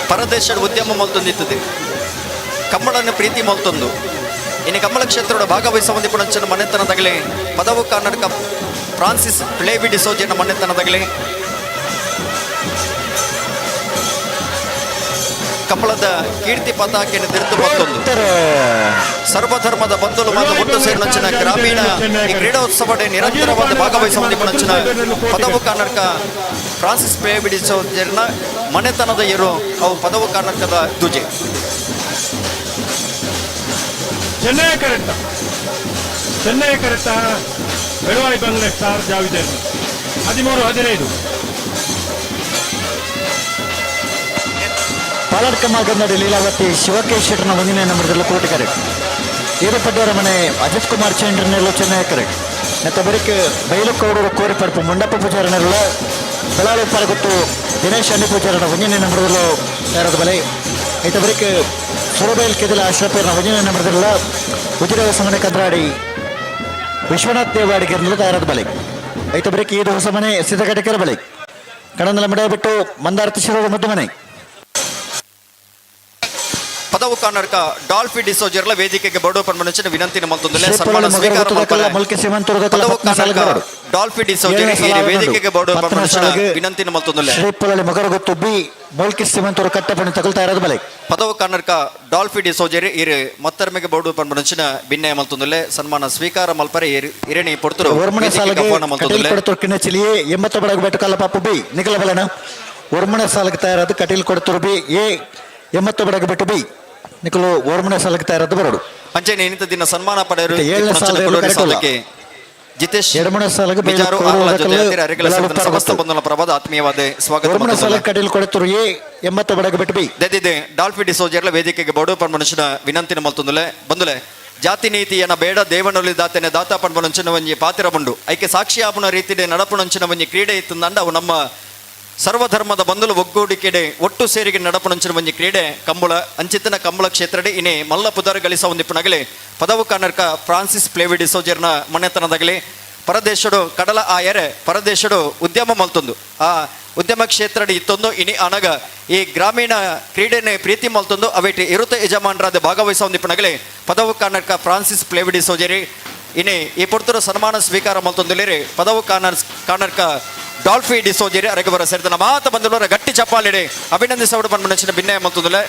ಪರದೇಶದ ಉದ್ಯಮ ಮಲ್ತೊಂದಿತ್ತದೆ ಕಂಬಳನ ಪ್ರೀತಿ ಮಲ್ತೊಂದು ಇನ್ನು ಕಂಬಳ ಕ್ಷೇತ್ರದ ಭಾಗವಹಿಸ ಹೊಂದಿಪುಣಂಚನ ಮನೆತನದಾಗಲೇ ಪದವು ಕರ್ನಾಟಕ ಫ್ರಾನ್ಸಿಸ್ ಪ್ಲೇಬಿ ಡಿಸೋಜನ ಮನೆತನದಾಗಲೇ ಕಂಬಳದ ಕೀರ್ತಿ ಪತಾಕೆಯನ್ನು ತಿರುತು ಮತ್ತೊಂದು ಸರ್ವಧರ್ಮದ ಬಂಧುಲು ಮತ್ತು ಒಟ್ಟು ಸೇರಿನಂಚಿನ ಗ್ರಾಮೀಣ ಈ ಕ್ರೀಡೋತ್ಸವದ ನಿರಂತರವಾದ ಭಾಗವಹಿಸ ಹೊಂದಿಪುಣಂಚಿನ ಪದವು ಕರ್ನಾಟಕ ಫ್ರಾನ್ಸಿಸ್ ಪ್ಲೇಬಿ ಡಿಸೋಜರ್ನ ಮನೆತನದ ಇರು ಅವು ಪದವು ಕರ್ನಾಟಕದ ಧ್ವಜೆ ಚೆನ್ನೈ ಕರೆಕ್ಟ ಬೆಳವಾಯಿ ಬಂಗ್ಲೆ ಸ್ಟಾರ್ ಜಾವಿದರ್ 13-15 ಪಾಲಡ್ಕಮ್ಮ ಗನ್ನಡಿ ಲೀಲಾವತಿ ಶಿವಕೇಶ್ ಶೆಟ್ಟರ್ನ ಒಂದನೇ ನಂಬರ್ದಲ್ಲಿ ಕೋಟಿ ಕರೆಕ್ಟ್ ಈರಪಡ್ಡವರ ಮನೆ ಅಜಿತ್ ಕುಮಾರ್ ಚಂದ್ರನೆಲ್ಲೋ ಚೆನ್ನೈ ಕರೆಕ್ಟ್ ನೆತ್ತ ಬರಿಕ್ ಬೈಲುಕೋಡೂರು ಕೋರಿ ಪಡಪು ಮಂಡಪ ಪೂಜಾರನೆಲ್ಲ ಬೆಳಾಳಿ ಪಾಲ್ಗೊತ್ತು ದಿನೇಶ್ ಅಣ್ಣಿ ಪೂಜಾರನ ಒಂದನೇ ನಂಬರ್ದಲ್ಲೂ ಯಾರದ ಬಲೆ ಐತ ಬರಿಕ್ ಸುರಬೈಲ್ ಕೆದಲ ಅಶ್ರಪೇರ್ನ ಒಂದನೇ ನಂಬರ್ದಲ್ಲ ಉಜಿರ ಸಮನೆ ಕಂದ್ರಾಡಿ ವಿಶ್ವನಾಥ್ ದೇವಾಡಿಗೆರ್ನಲ್ಲ ತಯಾರಾದ ಬಲೆ ಐತ ಬರಿಕ್ ಇದು ಹೊಸ ಮನೆ ಸಿದ್ಧಗಟ್ಟೆಕೆರ ಬಲೆ ಕಣಂದಲ ಮಡೆ ಬಿಟ್ಟು ಮಂದಾರ್ತಿ ಶಿರೋದ ಮುದ್ದು ಮನೆ ಪದವು ಕರ್ನಾಟಕ ಡಾಲ್ಫಿ ಡಿಸೋಜರ್ಲ ವೇದಿಕೆಗೆ ಬೋರ್ಡೋಪನ್ ಮನಚಿನ ವಿನಂತಿನ ಮತ್ತೊಂದು ಸನ್ಮಾನ ಸ್ವೀಕಾರ ಪದವು ಕರ್ನಾಟಕ ಡಾಲ್ಫಿ ಡಿಸೋಜರ್ ಈ ವೇದಿಕೆಗೆ ಬೋರ್ಡೋಪನ್ ಮನಚಿನ ವಿನಂತಿನ ಮತ್ತೊಂದು ಶ್ರೀಪುರಳಿ ಮಗರಗೊತ್ತು ಬಿ ಮೊಲ್ಕಿ ಸಿಮಂತರು ಕಟ್ಟಪಣಿ ತಗೊಳ್ತಾ ಇರೋದು ಬಲೆ ಪದವು ಕರ್ನಾಟಕ ಡಾಲ್ಫಿ ಡಿಸೋಜರ್ ಇರು ಮತ್ತರ್ಮೆಗೆ ಬೋರ್ಡೋಪನ್ ಮನಚಿನ ಭಿನ್ನಯ ಮಲ್ತೊಂದುಲ್ಲೆ ಸನ್ಮಾನ ಸ್ವೀಕಾರ ಮಲ್ಪರೆ ಇರಣಿ ಪೊರ್ತರು ಒರ್ಮನೆ ಸಾಲಗೆ ಕಟೀಲ್ ಕೊಡ್ತರು ಕಿನ್ನಚಿಲಿಯೇ 80 ಬಡಗ ಬೆಟ್ಟಕಲ್ಲ ಪಾಪು ಬಿ ನಿಖಲ ಬಲನ ಒರ್ಮನೆ ಸಾಲಗೆ ತಯಾರಾದ Kateel Kodethuru B A 80 Badagabettu B ನಿಖಲು ಓರ್ಮನೆ ಸಾಲಕ್ಕೆ ತಯಾರಾದ ಬರೋಡು ಅಂಚೆನೆ ಇನ್ನಿತ ದಿನ ಸನ್ಮಾನ ಪಡೆಯರು ಜಿತೇಶ್ ಎರಡಮನೆ ಸಾಲಗೆ ಬಿಜಾರು ಸಮಸ್ತ ಬಂಧುಗಳ ಪ್ರಭಾದ ಆತ್ಮೀಯವಾದ ಸ್ವಾಗತ Kateel Kodethuru A 80 Badagabettu B ದೆದಿದೆ ಡಾಲ್ಫಿ ಡಿಸೋಜರ್ಲ ವೇದಿಕೆಗೆ ಬೋರ್ಡೋಪನ್ ಮನುಷ್ಯನ ವಿನಂತಿನ ಮಲ್ತೊಂದುಲೆ ಬಂದುಲೆ ಜಾತಿ ನೀತಿಯನ್ನ ಬೇಡ ದೇವನೊಲಿ ದಾತೆನೆ ದಾತ ಪಂಪನಂಚಿನ ಒಂಜಿ ಪಾತಿರ ಬಂಡು ಐಕೆ ಸಾಕ್ಷಿ ಆಪುನ ರೀತಿಡೆ ನಡಪುನಂಚಿನ ಒಂಜಿ ಕ್ರೀಡೆ ಇತ್ತಂದ ಅವು ನಮ್ಮ ಸರ್ವಧರ್ಮದ ಬಂಧುಲು ಒಗ್ಗೂಡಿಕೆಡೆ ಒಟ್ಟು ಸೇರಿಗೆ ನಡಪುನಂಚಿನ ಒಂಜಿ ಕ್ರೀಡೆ ಕಂಬಳ ಅಂಚಿತ್ತಿನ ಕಂಬಳ ಕ್ಷೇತ್ರಡೆ ಇನಿ ಮಲ್ಲ ಪುದರ್ ಗಳಿಸ ಒಂದಿಪ್ಪುನಗಲಿ ಪದವು ಕರ್ನಾಟಕ ಫ್ರಾನ್ಸಿಸ್ ಪ್ಲೇವಿ ಡಿಸೋಜರ್ನ ಮನೆತನದಾಗಲಿ ಪರದೇಶಡು ಕಡಲ ಆ ಎರೆ ಪರದೇಶಡು ಉದ್ಯಮ ಮಲ್ತೊಂದು ಆ ಉದ್ಯಮ ಕ್ಷೇತ್ರಡ್ ಇತ್ತೊಂದು ಇನಿ ಅನಗ ಈ ಗ್ರಾಮೀಣ ಕ್ರೀಡೆನೆ ಪ್ರೀತಿ ಮಲ್ತೊಂದು ಅವೇಟಿ ಇರುತ್ತ ಯಜಮಾನರಾದ ಭಾಗವಹಿಸೊಂದಿಪ್ಪನಗಲೇ ಪದವು ಕರ್ನಾಟಕ ಫ್ರಾನ್ಸಿಸ್ ಪ್ಲೇವಿಡಿ ಸೋಜರಿ ಇನಿ ಈ ಪುರ್ತುರ ಸನ್ಮಾನ ಸ್ವೀಕಾರ ಮಲ್ತೊಂದುಲೇರಿ ಪದವು ಕರ್ನಾಟಕ ಡಾಲ್ಫಿ ಡಿಸೋಜರಿ ಅರಗೆ ಬರ ಸೇರಿದ ಮಾತ ಬಂದುಲರ ಗಟ್ಟಿ ಚಪ್ಪಾಲಿಡೆ ಅಭಿನಂದಿಸೋಡು ಬಂದ್ಮನಚಿನ ಭಿನ್ನಯ ಮಲ್ತೊಂದುಲೆ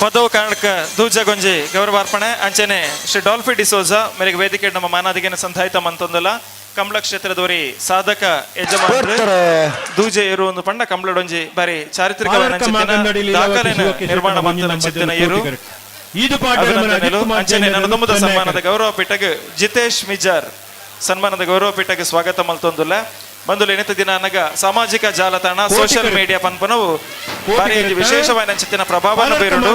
ಪದವು ಕರ್ನಾಟಕ ದೂಜಗೊಂಜಿ ಗೌರವಾರ್ಪಣೆ ಅಂಚನೆ ಶ್ರೀ ಡಾಲ್ಫಿ ಡಿಸೋಜ ಮೇರೆಗೆ ವೇದಿಕೆ ನಮ್ಮ ಮಾನಾದಿಗೆನ ಸಂಧಾಯಿತ ಮಂತೊಂದಲ ಕಂಬಳ ಕ್ಷೇತ್ರದವರಿ ಸಾಧಕ ಯಜಮಾನರು ದೂಜೆ ಇರುವುದು ಪಂಡ ಕಂಬಳಡೊಂಜಿ ಬಾರಿ ಚಾರಿತ್ರಿಕ ನಿರ್ಮಾಣ ಮಂದಿನ ಏರು ಅಂಚನೆ ನರದುಂಬದ ಸನ್ಮಾನದ ಗೌರವ ಪೀಠಗೆ ಜಿತೇಶ್ ಮಿಜಾರ್ ಸನ್ಮಾನದ ಗೌರವ ಪೀಠಗೆ ಸ್ವಾಗತ ಮಲ್ತೊಂದುಲ್ಲ ಬಂದುಲು ಎನಿತ ದಿನ ನನಗ ಸಾಮಾಜಿಕ ಜಾಲತಾಣ ಸೋಷಿಯಲ್ ಮೀಡಿಯಾ ಪನ್ಪನವು ಬಾರಿ ವಿಶೇಷವಾದ ಚಿತ್ತಿನ ಪ್ರಭಾವವನ್ನು ಬೀರುಡು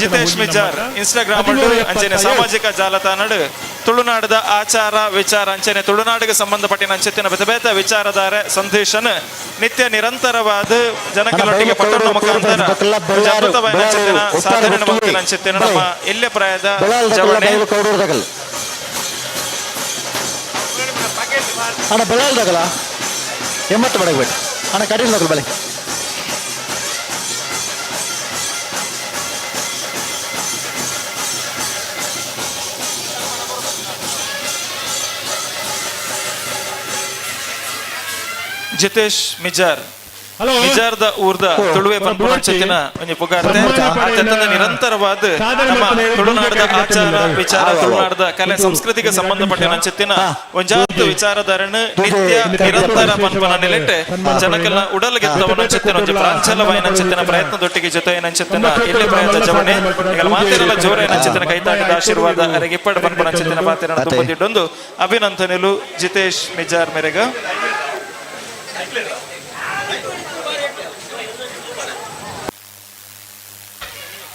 ಜಿತೇಶ್ ಮಿಜಾರ್ ಇನ್ಸ್ಟಾಗ್ರಾಮ್ ಅಂಚನೆ ಸಾಮಾಜಿಕ ಜಾಲತಾಣ ತುಳುನಾಡದ ಆಚಾರ ವಿಚಾರ ಅಂಚನೆ ತುಳುನಾಡಿಗೆ ಸಂಬಂಧಪಟ್ಟಿನ ಅಂಚಿತ್ತಿನ ಬೇತ ವಿಚಾರಧಾರ ಸಂದೇಶನ ನಿತ್ಯ ನಿರಂತರವಾದ ಜನಗಳೊಟ್ಟಿಗೆ ಪಟ್ಟಣ ಮುಖಾಂತರ ಅದ್ಭುತವಾದ ಸಾಧನೆ ಮಲ್ತಿನ ಅಂಚಿತ್ತಿನ ನಮ್ಮ ಎಲ್ಯ ಪ್ರಾಯದ ಜವಣೆ ಅಣ್ಣ ಬೆಳಲ್ದಾಗಲ್ಲ ಎಂಬತ್ತು ಬಡಗಬೇಡಿ ಅಣ್ಣ ಕಡಿಮೆ ಬೆಳೆ ಜಿತೇಶ್ ಮಿಜಾರ್ ಮಿಜಾರ್ದ ಊರ್ದ ತುಳುವೆ ಪಂಪುಚಿನ ಒಂಜಿ ಪುಗಾರ್ತೆ ಅತ್ಯಂತ ನಿರಂತರವಾದ ನಮ್ಮ ತುಳುನಾಡದ ಆಚಾರ ವಿಚಾರ ತುಳುನಾಡದ ಕಲೆ ಸಂಸ್ಕೃತಿಗೆ ಸಂಬಂಧಪಟ್ಟ ಚಿತ್ತಿನ ಒಂಜಾತ್ತು ವಿಚಾರಧಾರಣ ನಿತ್ಯ ನಿರಂತರ ಪಂಪನ ನೆಲೆಟ್ಟೆ ಜನಕಲ್ನ ಉಡಲ್ ಗೆದ್ದವನ ಚಿತ್ತಿನ ಒಂಜಿ ಪ್ರಾಂಚಲವಾಯಿನ ಚಿತ್ತಿನ ಪ್ರಯತ್ನದೊಟ್ಟಿಗೆ ಜೊತೆಯಿನ ಚಿತ್ತಿನ ಇಲ್ಲಿ ಪ್ರಯತ್ನ ಜವಣೆ ಈಗ ಮಾತಿರಲ್ಲ ಜೋರೇನ ಚಿತ್ತಿನ ಕೈತಾಟದ ಆಶೀರ್ವಾದ ಅರೆಗಿಪ್ಪಡ ಪಂಪನ ಚಿತ್ತಿನ ಪಾತಿರನ ತುಂಬಿದ್ದೊಂದು ಅಭಿನಂದನೆಲು ಜಿತೇಶ್ ಮಿಜಾರ್ ಮೇರೆಗ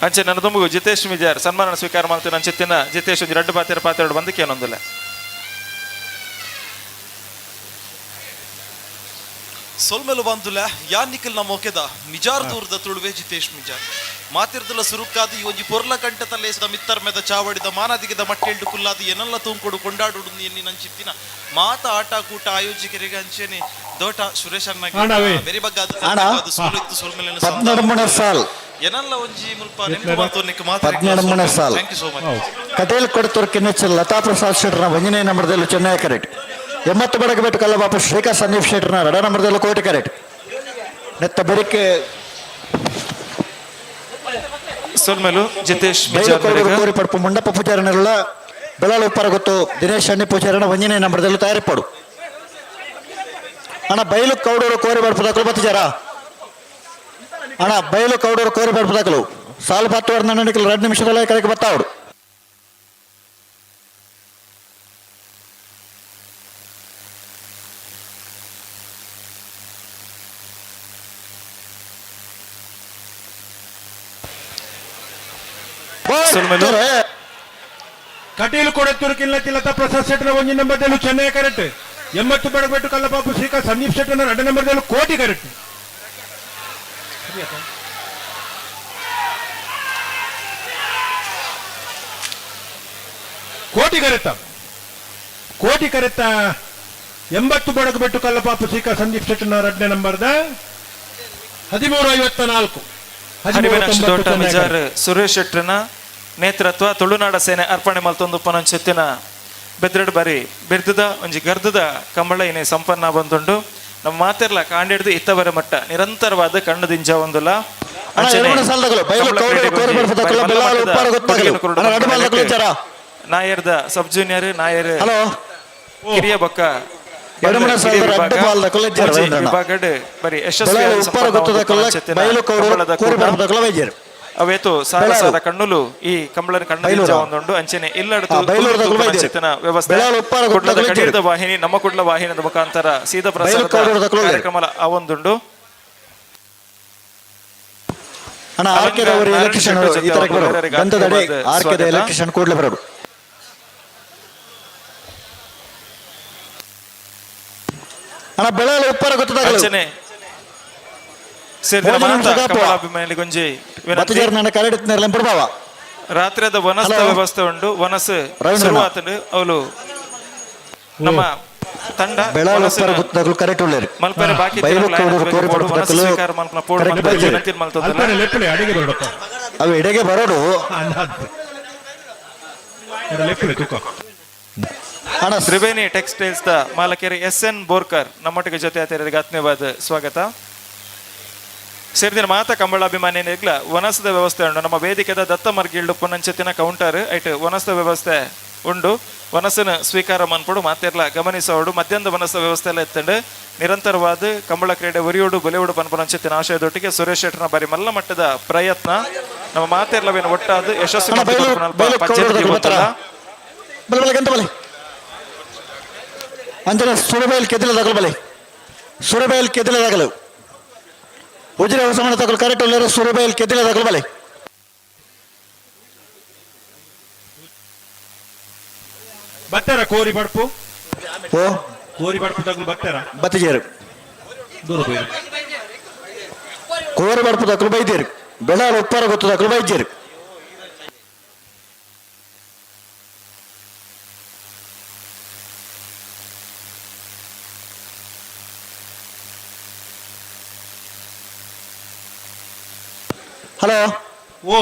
ಅಂಚೆ ನನ್ನ ತುಂಬು ಜಿತೇಶ್ ಮಿಜಾರ್ ಸನ್ಮಾನ ಸ್ವೀಕಾರ ಮಾಡ್ತೀನಿ ಅಂಚಿತ್ತಿನ ಜಿತೇಶ್ ಒಂದು ಎರಡು ಪಾತ್ರೆ ಬಂದಕ್ಕೆ ಏನೊಂದಿಲ್ಲ ಸೊಲ್ಮೆಲು ಬಂದುಲ ಯಾನಿಕಲ್ ನಮ್ಮ ಮೊಕೆದ ಮಿಜಾರ್ ದೂರದ ತುಳುವೆ ಜಿತೇಶ್ ಮಿಜಾರ್ ಮಾತಿರ್ದಲ ಸುರುಕಾದ ಈ ಒಂಜಿ ಪೊರ್ಲ ಕಂಟ ತಲೇಸಿದ ಮಿತ್ತರ್ ಮೆದ ಚಾವಡಿದ ಮಾನದಿಗೆದ ಮಟ್ಟೆಲ್ಡು ಕುಲ್ಲಾದ ಏನೆಲ್ಲ ತೂಂಕೊಡು ಕೊಂಡಾಡುಡು ಎನ್ನಿ ನಂಚಿತ್ತಿನ ಮಾತ ಆಟ ಕೂಟ ಆಯೋಜಕರಿಗೆ ಅಂಚೆನೆ ದೋಟ ಸುರೇಶ್ ಅಣ್ಣ ಬೇರೆ ಬಗ್ಗೆ ಸೋಲಿತ್ತು ಸೋಲ್ಮೆಲೆ ಏನೆಲ್ಲ ಒಂಜಿ ಮುಲ್ಪ ನೆನಪು ಮಾತೋನಿಕ್ಕೆ ಮಾತಾಡಿ ಸಾಲ್ thank you so much Kateel Kodathur ಕಿನ್ನೆಚ್ಚಲ್ ಲತಾ ಪ್ರಸಾದ್ ಶೆಟ್ರನ ವಂಜನೆ ನಂಬರ್ದಲ್ಲೂ ಚೆನ್ನೈ ಕರೆಕ್ಟ್ 80 ಬಡಗಬೇಟು ಕಲ್ಲ ಬಾಪು ಶ್ರೀಕಾಂತ್ ಸಂದೀಪ್ ಶೆಟ್ರನ ರಡ ನಂಬರ್ದಲ್ಲೂ ಕೋಟಿ ಕರೆಕ್ಟ್ ನೆತ್ತ ಬೆರಿಕೆ ಸೋಲ್ಮೆಲು ಜಿತೇಶ್ ಕೋರಿ ಪಡ್ಪು ಮುಂಡಪ್ಪ ಪೂಜಾರನೆಲ್ಲ ಬೆಳಲು ಉಪ್ಪರ ಗೊತ್ತು ದಿನೇಶ್ ಅಣ್ಣಿ ಪೂಜಾರನ ವಂಜನೆ ನಂಬರ್ದಲ್ಲೂ ತಯಾರಿಪಡು ಅಣ್ಣ ಬೈಲು ಕೌಡೂರು ಕೋರಿ ಬಡ್ಪದಾಕಲು ಬತ್ತಿಜಾರ ಅಣ್ಣ ಬೈಲು ಕೌಡೂರು ಕೋರಿ ಬಡ್ಪದಾಕಲು ಸಾಲು 10 ವರ್ಷ ನಡಿಕಲು 2 ನಿಮಿಷದಲ್ಲೇ ಕರೆಗೆ ಬತ್ತಾವಡು ಕಟೀಲು ಕೊಡತ್ತೂರು ಕಿಲ್ಲತಿ ಲತಾ ಪ್ರಸಾದ್ ಶೆಟ್ಟರ ಒಂಜಿ ನಂಬರ್ದಲ್ಲೂ ಚೆನ್ನೈ ಕರೆಕ್ಟ್ 80 ಬಡಗಬೇಟು ಕಲ್ಲಪಾಪು ಶ್ರೀಕಾಂತ್ ಸಂದೀಪ್ ಶೆಟ್ಟರ್ನ 2 ನಂಬರ್ದಲ್ಲೂ ಕೋಟಿ ಕರೆಕ್ಟ್ ಕೋಟಿ ಕರೆತ್ತ 80 ಬಡಗಬೇಟು ಕಲ್ಲಪಾಪು ಶ್ರೀಕಾಂತ್ ಸಂದೀಪ್ ಶೆಟ್ಟರ್ನ 2 ನಂಬರ್ದ 1354 ಮಿಜಾರ್ ಸುರೇಶ್ ಶೆಟ್ರನ ನೇತೃತ್ವ ತುಳುನಾಡ ಸೇನೆ ಅರ್ಪಣೆ ಮಲ್ತೊಂದು ಪನಂಚೆತ್ತಿನ ಬೆದ್ರೆಡ್ ಬಾರಿ ಬೆರ್ದದ ಒಂಜಿ ಗರ್ದದ ಕಂಬಳ ಇನೇ ಸಂಪನ್ನ ಬಂದುಂಡು ನಮ್ಮ ಮಾತೆರ್ಲ ಕಾಂಡಿಡ್ದು ಇತ್ತವರ ಮಟ್ಟ ನಿರಂತರವಾದ ಕಣ್ಣು ದಿಂಜ ಒಂದುಲ್ಲ ನಾಯರ್ದ ಸಬ್ ಜೂನಿಯರ್ ನಾಯರ್ ಕಿರಿಯ ಬೊಕ್ಕ ವಿಭಾಗಡ್ ಬರೀ ಯಶಸ್ವಿ ಅವೇತು ಸಾರಸಾದ ಕಣ್ಣುಲು ಈ ಕಂಬಳನ ಕಣ್ಣು ಒಂದುಂಡು ಅಂಚೆನೆ ಇಲ್ಲಡ ವ್ಯವಸ್ಥೆ ವಾಹಿನಿ ನಮ್ಮ ಕುಡ್ಲ ವಾಹಿನಿಯ ಮುಖಾಂತರ ಸೀದಾ ಪ್ರಸಾರ ಕಾರ್ಯಕ್ರಮ ಅವೊಂದುಂಡು ಅಣ್ಣ ಬೆಳಗಾವಿ ಉಪ್ಪಾರ ಗೊತ್ತಾಗಲ್ಲ ಅಂಚನೆ ಸೇರಿದ ಮಾತ ಕಮಲಾಭಿಮಾನಿ ಗೊಂಜಿ ವಿನಂತಿ ನನ್ನ ಕರೆಡಿತ್ನೇರ್ಲ ಬಿಡ್ಬಾವ ರಾತ್ರಿದ ವನಸ್ತ ವ್ಯವಸ್ಥೆ ಉಂಡು ವನಸ್ ಶುರುವಾತಂಡು ಅವಳು ನಮ್ಮ ತಂಡ ಬೆಳಗಾವಿ ಉಪ್ಪಾರ ಗೊತ್ತಾಗಲು ಕರೆಕ್ಟ್ ಉಳ್ಳೇರು ಮಲ್ಪರೆ ಬಾಕಿ ವನಸ್ ಸ್ವೀಕಾರ ಮಲ್ಪನ ಪೋಡ್ ವಿನಂತಿ ಮಲ್ತದಲ್ಲ ಅಡಿಗೆ ಬರೋಡಪ್ಪ ಅವು ಎಡೆಗೆ ಬರೋಡು ಅಣ್ಣ ತ್ರಿವೇಣಿ ಟೆಕ್ಸ್ಟೈಲ್ಸ್ ದ ಮಾಲಕೇರಿ SN ಬೋರ್ಕರ್ ನಮ್ಮೊಟ್ಟಿಗೆ ಜೊತೆ ಆತರಿಗೆ ಆತ್ಮೀಯವಾದ ಸ್ವಾಗತ ಸೇರಿದಿನ ಮಾತ ಕಂಬಳಾಭಿಮಾನಿಗಳ ವನಸದ ವ್ಯವಸ್ಥೆ ಉಂಡು ನಮ್ಮ ವೇದಿಕೆದ ದತ್ತ ಮರ್ಗಿಲ್ಡು ಪುನಂಚತಿನ ಕೌಂಟರ್ ಐಟ್ ವನಸದ ವ್ಯವಸ್ಥೆ ಉಂಡು ವನಸನ ಸ್ವೀಕಾರ ಮನ್ಪಡು ಮಾತೆರ್ಲ ಗಮನಿಸೋಡು ಮಧ್ಯಾಹ್ನದ ವನಸ ವ್ಯವಸ್ಥೆ ಎಲ್ಲ ಎತ್ತಂಡು ನಿರಂತರವಾದ ಕಂಬಳ ಕ್ರೀಡೆ ಉರಿಯೋಡು ಬಲಿಯೋಡು ಪನ್ಪುನಂಚತಿನ ಆಶಯದೊಟ್ಟಿಗೆ ಸುರೇಶ್ ಶೆಟ್ಟರ್ನ ಬಾರಿ ಮಲ್ಲ ಮಟ್ಟದ ಪ್ರಯತ್ನ ನಮ್ಮ ಮಾತೆರ್ಲವೇನು ಒಟ್ಟಾದ ಯಶಸ್ವಿ ಅಂಜನ ಸುರಬೇಲ್ ಕೆದಿಲ ತಗಲು ಬಲೆ ಸುರಬೇಲ್ ಕೆದಿಲ ತಗಲು ಉಜಿರೆ ಹೊಸಮನ ತಗಲು ಕರೆಕ್ಟ್ ಉಳ್ಳೇರು ಸುರಬೇಲ್ ಕೆದಿಲ ತಗಲು ಬಲೆ ಬತ್ತಾರ ಕೋರಿ ಬಡ್ಪು ಓ ಕೋರಿ ಬಡ್ಪು ತಗಲು ಬತ್ತಾರ ಬತ್ತಿಜೇರು ದೂರ ಹೋಯ್ರು ಕೋರಿ ಬಡ್ಪು ತಗಲು ಬೈದೇರು ಬೆಳಗಾವಿ ಉಪ್ಪಾರ ಗೊತ್ತು ತಗಲು ಬೈಜೇರು ಹಲೋ ಓ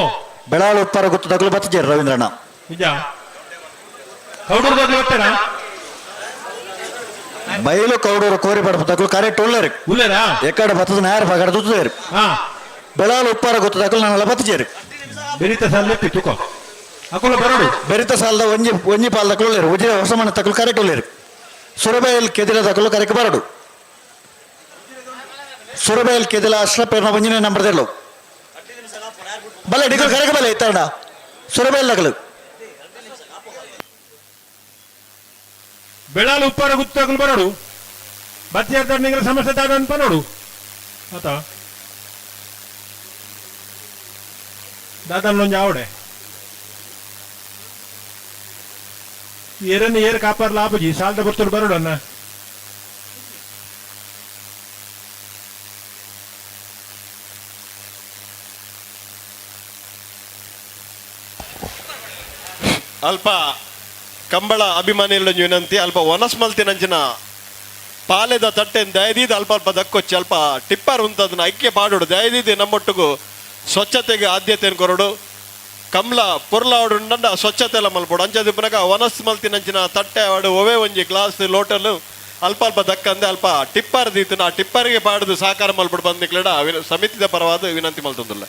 ಬೆಳಗಾವಿ ಉಪ್ಪಾರ ಗೊತ್ತು ತಗಲು ಬತ್ತಿಜೇರು ರವೀಂದ್ರಣ್ಣ ನಿಜ ಕೌಡೂರು ಬರ್ತಾರ ಬಯಲು ಕೌಡೂರು ಕೋರಿ ಬಡ್ಪು ತಗಲು ಕರೆಕ್ಟ್ ಉಳ್ಳೇರು ಉಳ್ಳೇರಾ ಎಕ್ಕಡೆ ಬತ್ತದ ನೇರ ಪಗಡ ತುತ್ತೇರು ಹಾ ಬೆಳಗಾವಿ ಉಪ್ಪಾರ ಗೊತ್ತು ತಗಲು ನಾನೆಲ್ಲ ಬತ್ತಿಜೇರು ಬೆರಿತ ಸಾಲ ತುಕೋ ಹಾಕೊಳ್ಳ ಬರೋಡು ಬೆರಿತ ಸಾಲದ ಒಂಜಿ ಪಾಲ್ ತಗಲು ಉಳ್ಳೇರು ಉಜಿರೆ ಹೊಸಮನ ತಗಲು ಕರೆಕ್ಟ್ ಉಳ್ಳೇರು ಸುರಬೇಲ್ ಕೆದಿಲ ತಗಲು ಕರೆಕ್ಟ್ ಬರಡು ಸುರಬೇಲ್ ಕೆದಿಲ ಅಶ್ರಪೇರ್ನ ಒಂಜಿನ ನಂಬರ್ ದೇಳು ಬಲೆ ಡಿಗಲ್ ಕರೆಕ್ಟ್ ಬಲೆ ಇತ್ತಣ್ಣ ಸುರಬೇಲ್ ತಗಲು ಬೆಳಾಲು ಉಪ್ಪಾರ ಗುತ್ತಾಗಲು ಬರೋಡು ಬತ್ತಿಯಾದ ನಿಂಗಳ ಸಮಸ್ಯೆ ತಾಡ ಅಂತ ನೋಡು ಆತ ದಾದಲ್ಲೊಂದು ಆವಡೆ ಏರನ್ನು ಏರ್ ಕಾಪಾರ್ಲ ಆಪಜಿ ಸಾಲ್ದ ಬರ್ತರು ಬರೋಡು ಅನ್ನ ಅಲ್ಪ ಕಂಬಳ ಅಭಿಮಾನಿಗಳ ವಿನಂತಿ ಅಲ್ಪ ವನಸ್ ಮಲ್ತಿನಂಚಿನ ಪಾಲೆದ ತಟ್ಟೆನ್ ದಯದೀದ ಅಲ್ಪ ಅಲ್ಪ ದಕ್ಕೊಚ್ಚಿ ಅಲ್ಪ ಟಿಪ್ಪರ್ ಉಂತದನ್ನ ಐಕ್ಯ ಪಾಡೋಡು ದಯದೀದಿ ನಮ್ಮೊಟ್ಟಿಗೂ ಸ್ವಚ್ಛತೆಗೆ ಆದ್ಯತೆಯನ್ನು ಕೊರಡು ಕಮಲ ಪುರ್ಲಾವಡು ಸ್ವಚ್ಛತೆ ಎಲ್ಲ ಮಲ್ಪೋಡು ಅಂಚದಿಪ್ಪನಾಗ ವನಸ್ ಮಲ್ತಿನಂಚಿನ ತಟ್ಟೆ ಆಡು ಒವೆ ಒಂಜಿ ಗ್ಲಾಸ್ ಲೋಟಲು ಅಲ್ಪ ಅಲ್ಪ ದಕ್ಕಂದೆ ಅಲ್ಪ ಟಿಪ್ಪರ್ ದೀತನ ಆ ಟಿಪ್ಪರ್ಗೆ ಪಾಡುದು ಸಾಕಾರ ಮಲ್ಪಡು ಬಂದಿಕ್ಲಡ ಸಮಿತಿದ ಪರವಾದ ವಿನಂತಿ ಮಲ್ತಂದಿಲ್ಲ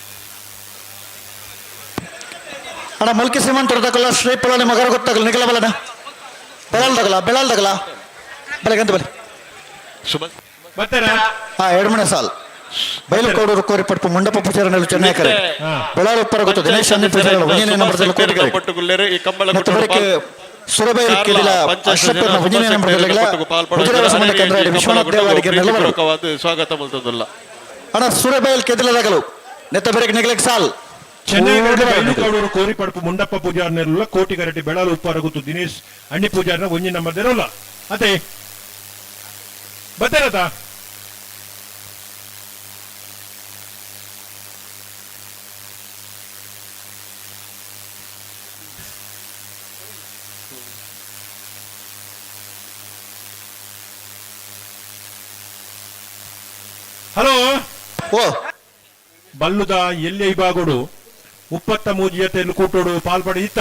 ಅಣ್ಣ ಮುಲ್ಕಿ ಶ್ರೀಮಂತರು ತಗೊಳ್ಳ ಶ್ರೀಪುರಾಣಿ ಮಗರ ಗೊತ್ತಾಗಲ್ಲ ನಿಗಲ ಬಲನ ಬೆಳಲ್ ತಗಲ ಬೆಳಗಂತ ಬಲೆ ಬರ್ತಾರ ಹಾ 2 ಸಾಲ್ ಬಯಲು ಕೌಡೂರು ಕೋರಿ ಪಟ್ಪು ಮುಂಡಪ್ಪ ಪೂಜಾರನಲ್ಲಿ ಚೆನ್ನೈ ಕರೆ ಬೆಳಗಾವಿ ಉಪ್ಪಾರ ಗೊತ್ತು ದಿನೇಶ್ ಅನ್ನ ಪೂಜಾರಗಳು ಒಂಜನೇ ನಂಬರ್ದಲ್ಲಿ ಕೋಟಿ ಕರೆ ಮತ್ತು ಬಳಿಕ ಸುರಬೈಲ್ ಕೆದಿಲ ಅಶ್ರಪೇರ್ನ ಒಂಜನೇ ನಂಬರ್ದಲ್ಲಿ ಗುಜರಾತ್ ಸಂಬಂಧ ಕೇಂದ್ರ ವಿಶ್ವನಾಥ್ ದೇವಾಡಿಗೆ ನೆಲವರು ಸ್ವಾಗತ ಮಲ್ತದಲ್ಲ ಅಣ್ಣ ಸುರಬೈಲ್ ಕೆದಿಲ ತಗಲು ನೆತ್ತ ಬೆರಕೆ ನಿಗಲಿಕ್ಕೆ ಸಾಲ್ ಚೆನ್ನೈ ಕೌಡೂರು ಕೋರಿ ಪಡ್ಪು ಮುಂಡಪ್ಪ ಪೂಜಾರನೆಲ್ಲ ಕೋಟಿ ಕರೆಟಿ ಬೆಳಾಲು ಉಪ್ಪಾರ ಗೊತ್ತು ದಿನೇಶ್ ಅಣ್ಣಿ ಪೂಜಾರನ ಒಂಜಿ ನಂಬರ್ ದೇರಲ್ಲ ಅದೇ ಬತ್ತಾರತ ಹಲೋ ಓ ಬಲ್ಲುದ ಎಲ್ಲಿ ಇಬಾಗೋಡು 33 ಜೊತೆಯಲ್ಲಿ ಕೂಟೋಡು ಪಾಲ್ಪಡಿ ಇತ್ತ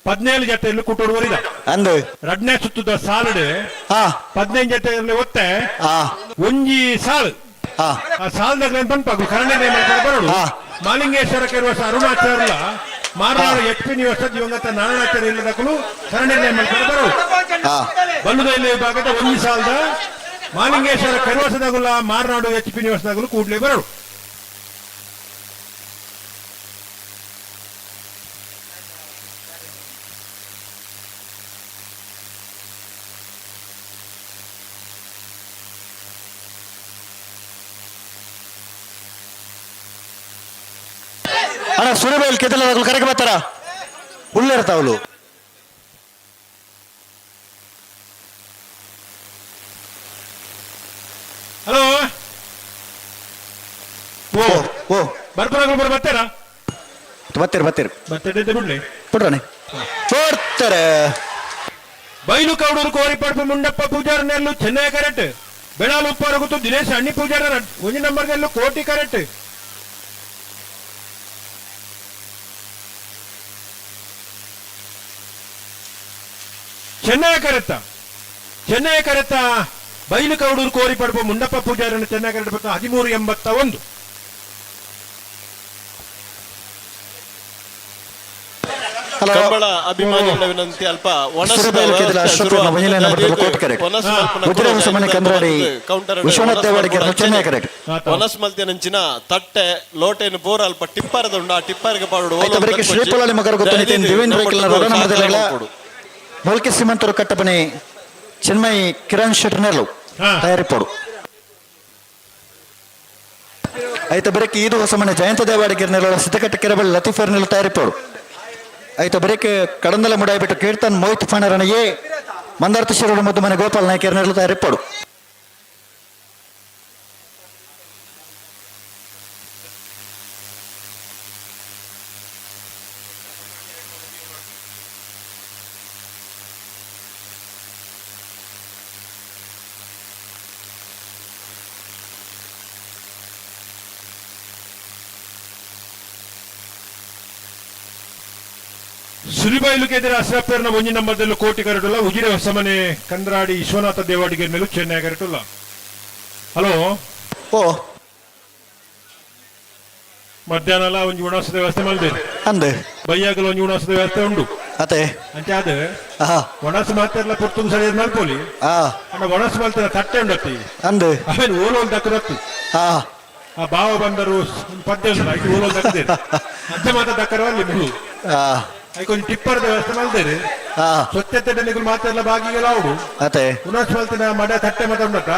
17 ಜೊತೆಯಲ್ಲಿ ಕೂಟೋಡು ವರಿದ ಅಂದು ರಡ್ನೆ ಸುತ್ತದ ಸಾಲಡು 15 ಜೊತೆಯಲ್ಲಿ ಒತ್ತೆ ಒಂಜಿ ಸಾಲ್ ಆ ಸಾಲ್ದಾಗ ಪಂಪಾಗು ಕರಣೆ ಬರೋಡು ಮಾಲಿಂಗೇಶ್ವರ ಕೆರುವಸ ಅರುಣಾಚಾರ್ಯ ಮಾರ್ನಾಡು HP ನಿವಾಸ ದಿವಂಗತ ನಾರಾಯಣಾಚಾರ್ಯ ಇಲ್ಲದಕ್ಕೂ ಕರಣೆ ಬರೋಡು ಬಲ್ಲುದ ಎಲ್ಲಿ ಭಾಗದ ಒಂಜಿ ಸಾಲದ ಮಾಲಿಂಗೇಶ್ವರ ಕೆರುವಸದಾಗುಲ್ಲ ಮಾರ್ನಾಡು HP ನಿವಾಸದಾಗಲು ಕೂಡ್ಲೆ ಬರೋಡು ಅಣ್ಣ ಸುರಬೇಲ್ ಕೆದಲ ಕರೆಗೆ ಬರ್ತಾರ ಉಳ್ಳಿರ್ತಾವಲು ಓ ಬರ್ಪುರ ಬರ್ತಾರಾ ಬತ್ತೀರಿ ಬತ್ತೆ ಬಿಡ್ಲಿ ಬಿಡ್ರಾನೆ ಕೊಡ್ತಾರೆ ಬೈಲು ಕೌಡೂರು ಕೋರಿ ಪಡಪ ಮುಂಡಪ್ಪ ಪೂಜಾರ ನೆಲ್ಲು ಚೆನ್ನೈ ಕರೆಕ್ಟ್ ಬೆಳಾಲು ಉಪ್ಪಾರ ಗೊತ್ತು ದಿನೇಶ್ ಅಣ್ಣಿ ಪೂಜಾರ ಒಂಜಿ ನಂಬರ್ ಗೆಲ್ಲು ಕೋಟಿ ಕರೆಕ್ಟ್ ಚೆನ್ನೈ ಕರೆತ್ತ ಬೈಲು ಕೌಡೂರು ಕೋರಿ ಪಡಪ ಮುಂಡಪ್ಪ ಪೂಜಾರನ್ನು ಚೆನ್ನೈ ಕರೆಕ್ಟ್ ಬರ್ತಾ 1381. ಕಂಬಳ ಅಭಿಮಾನಿಗಳ ವಿನಂತಿ ಅಲ್ಪ ವನಸ್ ಮಲ್ತಿನಂಚಿನ ತಟ್ಟೆ ಲೋಟೆನು ಬೋರ್ ಅಲ್ಪ ಟಿಪ್ಪರದ ಉಂಡು ಆ ಟಿಪ್ಪರ್ಗೆ ಪಾಡು ಶ್ರೀಪೊಳಲಿ ಮಗರ ಮೊಲ್ಕೆ ಶ್ರೀಮಂತರು ಕಟ್ಟಪನೆ ಚೆನ್ಮೈ ಕಿರಣ್ ಶೆಟ್ನರ್ಲು ತಯಾರಿಪಡು ಐತ ಬರೀಕ್ ಇದು ಹೊಸ ಮನೆ ಜಯಂತ ದೇವಾಡಿಗೆ ನೆಲ ಸಿದ್ದಕಟ್ಟ ಕೆರೆಬಳ್ಳಿ ಲತೀಫರ್ ನೆಲ ತಯಾರಿಪಡು ಐತ ಬರೀಕ್ ಕಡಂದಲ ಮುಡಾಯ್ಬಿಟ್ಟು ಕೀರ್ತನ್ ಮೋಹಿತ್ ಫಾಣರನಿಗೆ ಮಂದಾರ್ಥ ಶಿರೋಡು ಮುದ್ದು ಮನೆ ಗೋಪಾಲ್ ನಾಯ್ಕರ್ ನೆಲ ತಯಾರಿಪಡು ಸುಲಿಬೈಲು ಕೆದರ ಅಶ್ರಫ್ಪರ್ನ ಒಂಜಿ ನಂಬರ್ದಲ್ಲೂ ಕೋಟಿ ಕರಟುಲ್ಲ ಉಜಿರೆ ಹೊಸಮನೆ ಕಂದ್ರಾಡಿ ವಿಶ್ವನಾಥ ದೇವಾಡಿಗೆ ಮೇಲೂ ಚೆನ್ನೈ ಕರಟುಲ್ಲ. ಹಲೋ ಓ ಮಧ್ಯಾಹ್ನ ಒಂಜಿ ಉಣಾಸದ ವ್ಯವಸ್ಥೆ ಮಲ್ದೇನೆ ಅಂದೆ ಬೈಯಾಗಲ ಒಂಜಿ ಉಣಾಸದ ವ್ಯವಸ್ಥೆ ಉಂಡು ಅತೆ ಅಂಚೆ ಅದ ಒಣಸು ಮಾತೆಲ್ಲ ಪುರ್ತುಂಗ್ ಸರಿ ಮಲ್ಪೋಲಿ ಅಣ್ಣ ಒಣಸು ಮಲ್ತಿನ ತಟ್ಟೆ ಉಂಡತ್ತಿ ಅಂದೆ ಆಮೇಲೆ ಓಲೋಲ್ ದಕ್ಕರತ್ತು ಆ ಭಾವ ಬಂದರು ಪದ್ಯ ಉಂಟು ಆಯ್ತು ಓಲೋಲ್ ದಕ್ಕದೆ ಅಂಚೆ ಮಾತ ದಕ್ಕರ ಅಲ್ಲಿ ಮುಳು ಕೊಂಚ ಟಿಪ್ಪರ್ ವ್ಯವಸ್ಥೆ ಮಲ್ದೇರಿ ಸ್ವಚ್ಛತೆ ನಿಗಳು ಮಾತೆಲ್ಲ ಬಾಗಿಗೆಲ್ಲ ಅವಡು ಅತೆ ಉಣಾಸ್ ಮಲ್ತಿನ ಮಡ ತಟ್ಟೆ ಮಾತ ಉಂಡತ್ತ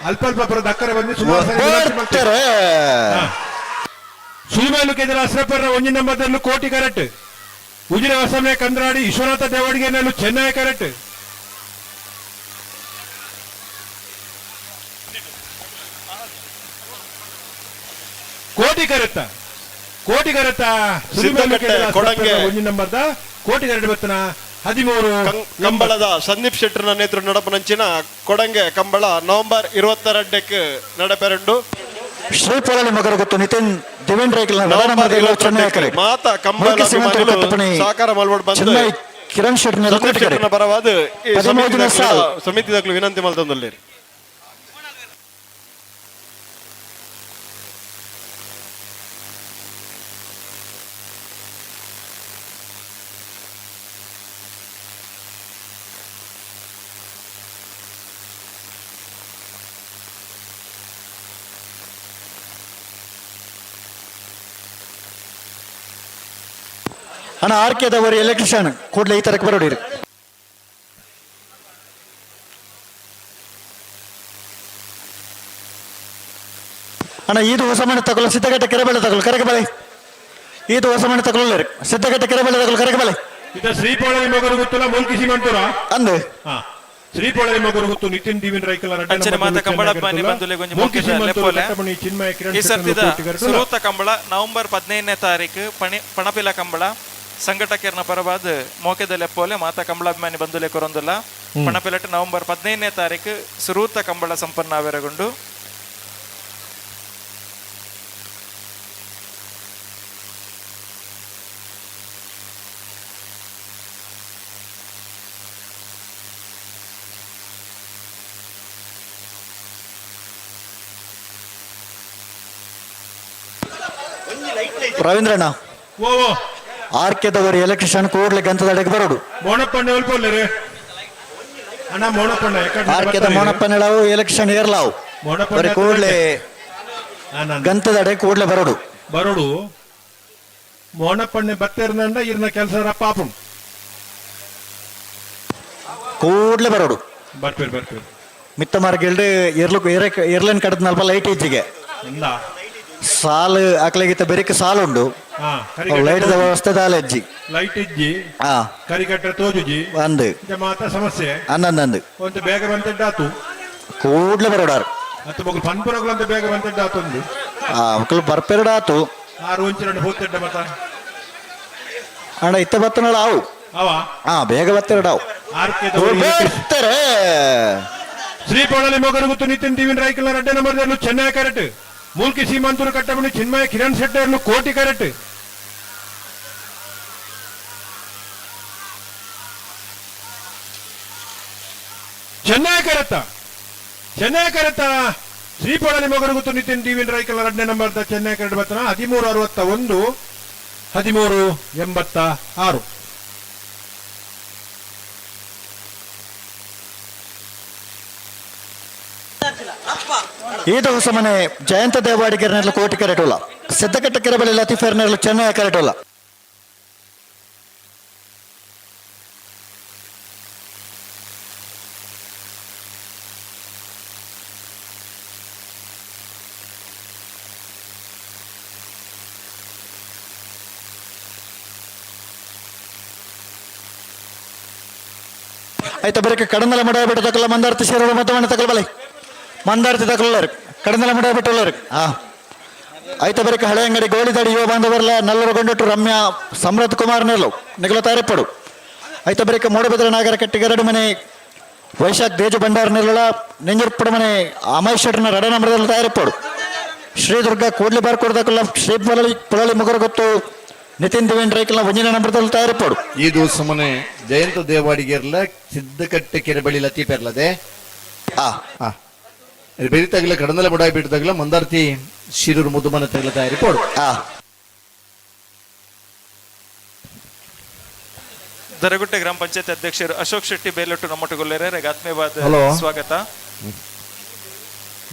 ಅಲ್ಪ ಅಲ್ಪ ಬರೋ ದಕ್ಕರ ಬಂದು ಸುಮಾರು ಸುಲಿಮೇಲು ಕೆದರ ಅಶ್ರಫರ್ನ ಒಂಜಿ ನಂಬರ್ದಲ್ಲೂ ಕೋಟಿ ಕರೆಕ್ಟ್ ಉಜಿರೆ ಹೊಸಮನೆ ಕಂದ್ರಾಡಿ ವಿಶ್ವನಾಥ ದೇವಾಡಿಗೆ ನೆಲ್ಲು ಚೆನ್ನೈ ಕರೆಕ್ಟ್ ಕೋಟಿ ಕರೆತ್ತ ಒಂಜಿ ನಂಬರ್ದ ಕೋಟಿ ಕರೆಕ್ಟ್ ಬರ್ತನ 13 ಕಂಬಳದ ಸಂದೀಪ್ ಶೆಟ್ಟರ್ನ ನೇತೃತ್ವ ನಡಪನಂಚಿನ ಕೊಡಂಗೆ ಕಂಬಳ ನವೆಂಬರ್ 22ಕ್ಕೆ ನಡಪೆರಂಡು ಶ್ರೀಪೊಳಲಿ ಮಗರ ಗೊತ್ತು ನಿತಿನ್ ದೇವೇಂದ್ರ ಮಾತ ಕಂಬಳ ಸಾಕಾರ ಮಲ್ಬಡ್ ಬಂದು ಕಿರಣ್ ಶೆಟ್ಟರ್ನ ಪರವಾದ ಸಮಿತಿದಾಗ್ಲು ವಿನಂತಿ ಮಲ್ತಂದಲ್ಲಿ ಅಣ್ಣ ಆರ್ಕೆದವರು ಎಲೆಕ್ಟ್ರಿಷಿಯನ್ ಕೂಡಲೇ ಈ ತರಕ್ಕೆ ಬರೋಡಿರಿ ಅಣ್ಣ ಇದು ಹೊಸ ಮನೆ ತಗೊಳ್ಳ ಸಿದ್ದಗಟ್ಟೆ ಕೆರೆಬೆಳೆ ತಗೊಳ್ಳು ಕರೆಗೆ ಬಲೆ ಇದು ಹೊಸ ಮನೆ ತಗೊಳ್ಳ ಸಿದ್ದಗಟ್ಟೆ ಕೆರೆಬೆಳೆ ತಗೊಳ್ಳು ಕರೆಗೆ ಬಲೆ ಇದು ಶ್ರೀಪೊಳಲಿ ಮಗರು ಗೊತ್ತಲ್ಲ ಮುಲ್ಕಿಸಿ ಮಂಟೂರ ಅಂದೆ ಶ್ರೀಪೊಳಲಿ ಮಗರು ಗೊತ್ತು ನಿತಿನ್ ದಿವಿನ್ ರೈಕಲ ಅಂಚನೆ ಮಾತ ಕಂಬಳ ಅಭಿಮಾನಿ ಬಂಧುಲೆ ಗೊಂಜಿ ಮುಲ್ಕಿಸಿ ಲೆಪ್ಪೋಲೆ ಈ ಸರ್ತಿದ ಸುರೂತ ಕಂಬಳ ನವೆಂಬರ್ 15ನೇ ತಾರೀಕು ಪಣಪಿಲ ಕಂಬಳ ಸಂಘಟಕರ್ನ ಪರವಾದ ಮೋಕೆದ ಲೆಪ್ಪೋಲೆ ಮಾತಾ ಕಂಬಳಾಭಿಮಾನಿ ಬಂಧುಲೆ ಕೊರೊಂದುಲ್ಲ ಪಣಪಿಲಟ್ ನವೆಂಬರ್ 15ನೇ ತಾರೀಕು ಸುರೂತ ಕಂಬಳ ಸಂಪನ್ನ ಆವೇರಗೊಂಡು ರವೀಂದ್ರಣ್ಣ ಆರ್ಕೆದವರು ಎಲೆಕ್ಟ್ರಿಷಿಯನ್ ಕೂಡಲೇ ಗಂತದಡೆಗೆ ಬರೋಡು ಆರ್ಕೆದ ಮೋಣಪ್ಪಣ್ಣವು ಎಲೆಕ್ಷನ್ ಏರ್ಲಾವು ಕೂಡಲೇ ಗಂತದಡೆ ಕೂಡಲೇ ಬರೋಡು ಮೋಣಪ್ಪಣ್ಣೆ ಬತ್ತೇರ್ನಂಡ ಇರ್ನ ಕೆಲಸ ಪಾಪಂ ಕೂಡಲೇ ಬರೋಡು ಬರ್ಪೇರು ಮಿತ್ತ ಮಾರ್ಗೆಲ್ಡು ಇರ್ಲೇನ್ ಕಡದ ನಲ್ಪ ಲೈಟ್ ಇಜ್ಜಿಗೆ ಸಾಲು ಅಕ್ಲೆಗಿತ್ತ ಬೆರಿಕ ಸಾಲು ಉಂಡು ಲೈಟ್ ವ್ಯವಸ್ಥೆ ದಾಲೆಜ್ಜಿ ಲೈಟ್ ಇಜ್ಜಿ ಕರಿಕಟ್ಟ ತೋಜುಜಿ ಅಂದು ಮಾತ ಸಮಸ್ಯೆ ಅಂದಂದು ಒಂದು ಬೇಗ ಬಂತಡ್ಡಾತು ಕೂಡ್ಲೆ ಬರೋಡಾರು ಮತ್ತು ಮಗು ಪನ್ಪುರಗಳಂತ ಬೇಗ ಬಂತಡ್ಡಾತೊಂದು ಮಕ್ಕಳು ಬರ್ಪೆರಡು ಆತು 6 ಇಂಚು 2 ಹೋಗ್ತಿದ್ದ ಮತ್ತ ಅಣ್ಣ ಇತ್ತ ಬತ್ತನಳ ಅವು ಅವ ಬೇಗ ಬತ್ತೆರಡು ಅವು ಬರ್ತಾರೆ ಶ್ರೀ ಪೊಳಲಿ ಮೊಗರುಗುತ್ತು ನಿತಿನ್ ಟಿವಿನ್ ರಾಯ್ಕಲ್ ರಡ್ಡೆ ನಂಬರ್ ಚೆನ್ನೈ ಕ್ಯಾರೆಟ್ ಮೂಲ್ಕಿ ಸೀಮಾಂತೂರು ಕಟ್ಟಬಣಿ ಚಿನ್ಮಯ ಕಿರಣ್ ಶೆಟ್ಟರ್ಲು ಕೋಟಿ ಕ್ಯಾರೆಟ್ ಚೆನ್ನೈ ಕ್ಯಾರೆತ್ತ ಶ್ರೀ ಪೊಳಲಿ ಮೊಗರುಗುತ್ತು ನಿತಿನ್ ಟಿವಿನ್ ರಾಯ್ಕಲ್ ರಡ್ಡೆ ನಂಬರ್ ಚೆನ್ನೈ ಕ್ಯಾರೆಟ್ ಬತ್ತನ 1361 1386 ಈ ದಿವಸ ಮನೆ ಜಯಂತ ದೇವಾಡಿಗೆರ್ನೆಲ್ಲ ಕೋಟಿ ಕ್ಯಾರೆಟುಲ್ಲ ಸಿದ್ದಕಟ್ಟ ಕೆರೆಬಳಿ ಲತೀಫರ್ನೆಲ್ಲ ಚೆನ್ನೈ ಕ್ಯಾರೆಟುಲ್ಲ ಆಯ್ತಾ ಬರೀ ಕಡಂದಲ ಮಡ ತಕಲ್ಲ ಮಂದಾರ್ತಿ ಸೇರೋಡು ಮತವನ್ನ ತಕಲ್ಬಲೆ ಮಂದಾರ್ತಿ ತಕಲ್ಲರು ಕಡಂದಲ ಮಡ ಬಿಟ್ಟಲ್ಲರು ಆಯ್ತಾ ಬರೀ ಹಳೆ ಅಂಗಡಿ ಗೋಳಿದಾಡಿ ಯುವ ಬಾಂಧವರಲ್ಲ ನಲ್ಲರು ಗೊಂಡಟ್ಟು ರಮ್ಯಾ ಸಮೃದ್ಧ ಕುಮಾರ್ ನೆರಳು ನಿಗಲ ತಾರೆಪ್ಪಡು ಆಯ್ತಾ ಬರೀ ಮೂಡಬಿದ್ರ ನಾಗರ ಕಟ್ಟಿಗೆರಡು ಮನೆ ವೈಶಾಖ್ ದೇಜು ಭಂಡಾರ ನೆರಳ ನೆಂಜರ್ಪಡ ಮನೆ ಅಮೈಶ್ ಶೆಟ್ಟರ್ನ ರಡ ನಂಬರದಲ್ಲಿ ತಾರೆಪ್ಪಡು ಶ್ರೀ ದುರ್ಗಾ ಕೂಡ್ಲಿ ಬಾರ್ಕೊಡ್ದಕ್ಕಲ್ಲ ಶ್ರೀ ಪೊಳಲಿ ಮುಗರು ಗೊತ್ತು ನಿತಿನ್ ದಿವೇನ್ ರೈಕಲ್ ಒಂಜಿನ ನಂಬರದಲ್ಲಿ ತಯಾರಿಪಡು ಈ ದಿವಸ ಮನೆ ಜಯಂತ ದೇವಾಡಿಗೆರ್ಲ ಸಿದ್ದಕಟ್ಟೆ ಕೆರೆ ಬಳಿ ಲತೀಪೆರ್ಲದೆ ಬೇರೆ ತಗಲ ಕಡಂದಲ ಬುಡಾಯಿ ಬಿಟ್ಟು ತಗಲ ಮಂದಾರ್ತಿ ಶಿರೂರು ಮುದುಮನ ತಗಲ ತಯಾರಿಪಡು ದರಗುಟ್ಟೆ ಗ್ರಾಮ ಪಂಚಾಯತ್ ಅಧ್ಯಕ್ಷರು ಅಶೋಕ್ ಶೆಟ್ಟಿ ಬೇಲೊಟ್ಟು ನಮ್ಮೊಟ್ಟುಗೊಳ್ಳೆರೆ ಆತ್ಮೀಯವಾದ ಸ್ವಾಗತ.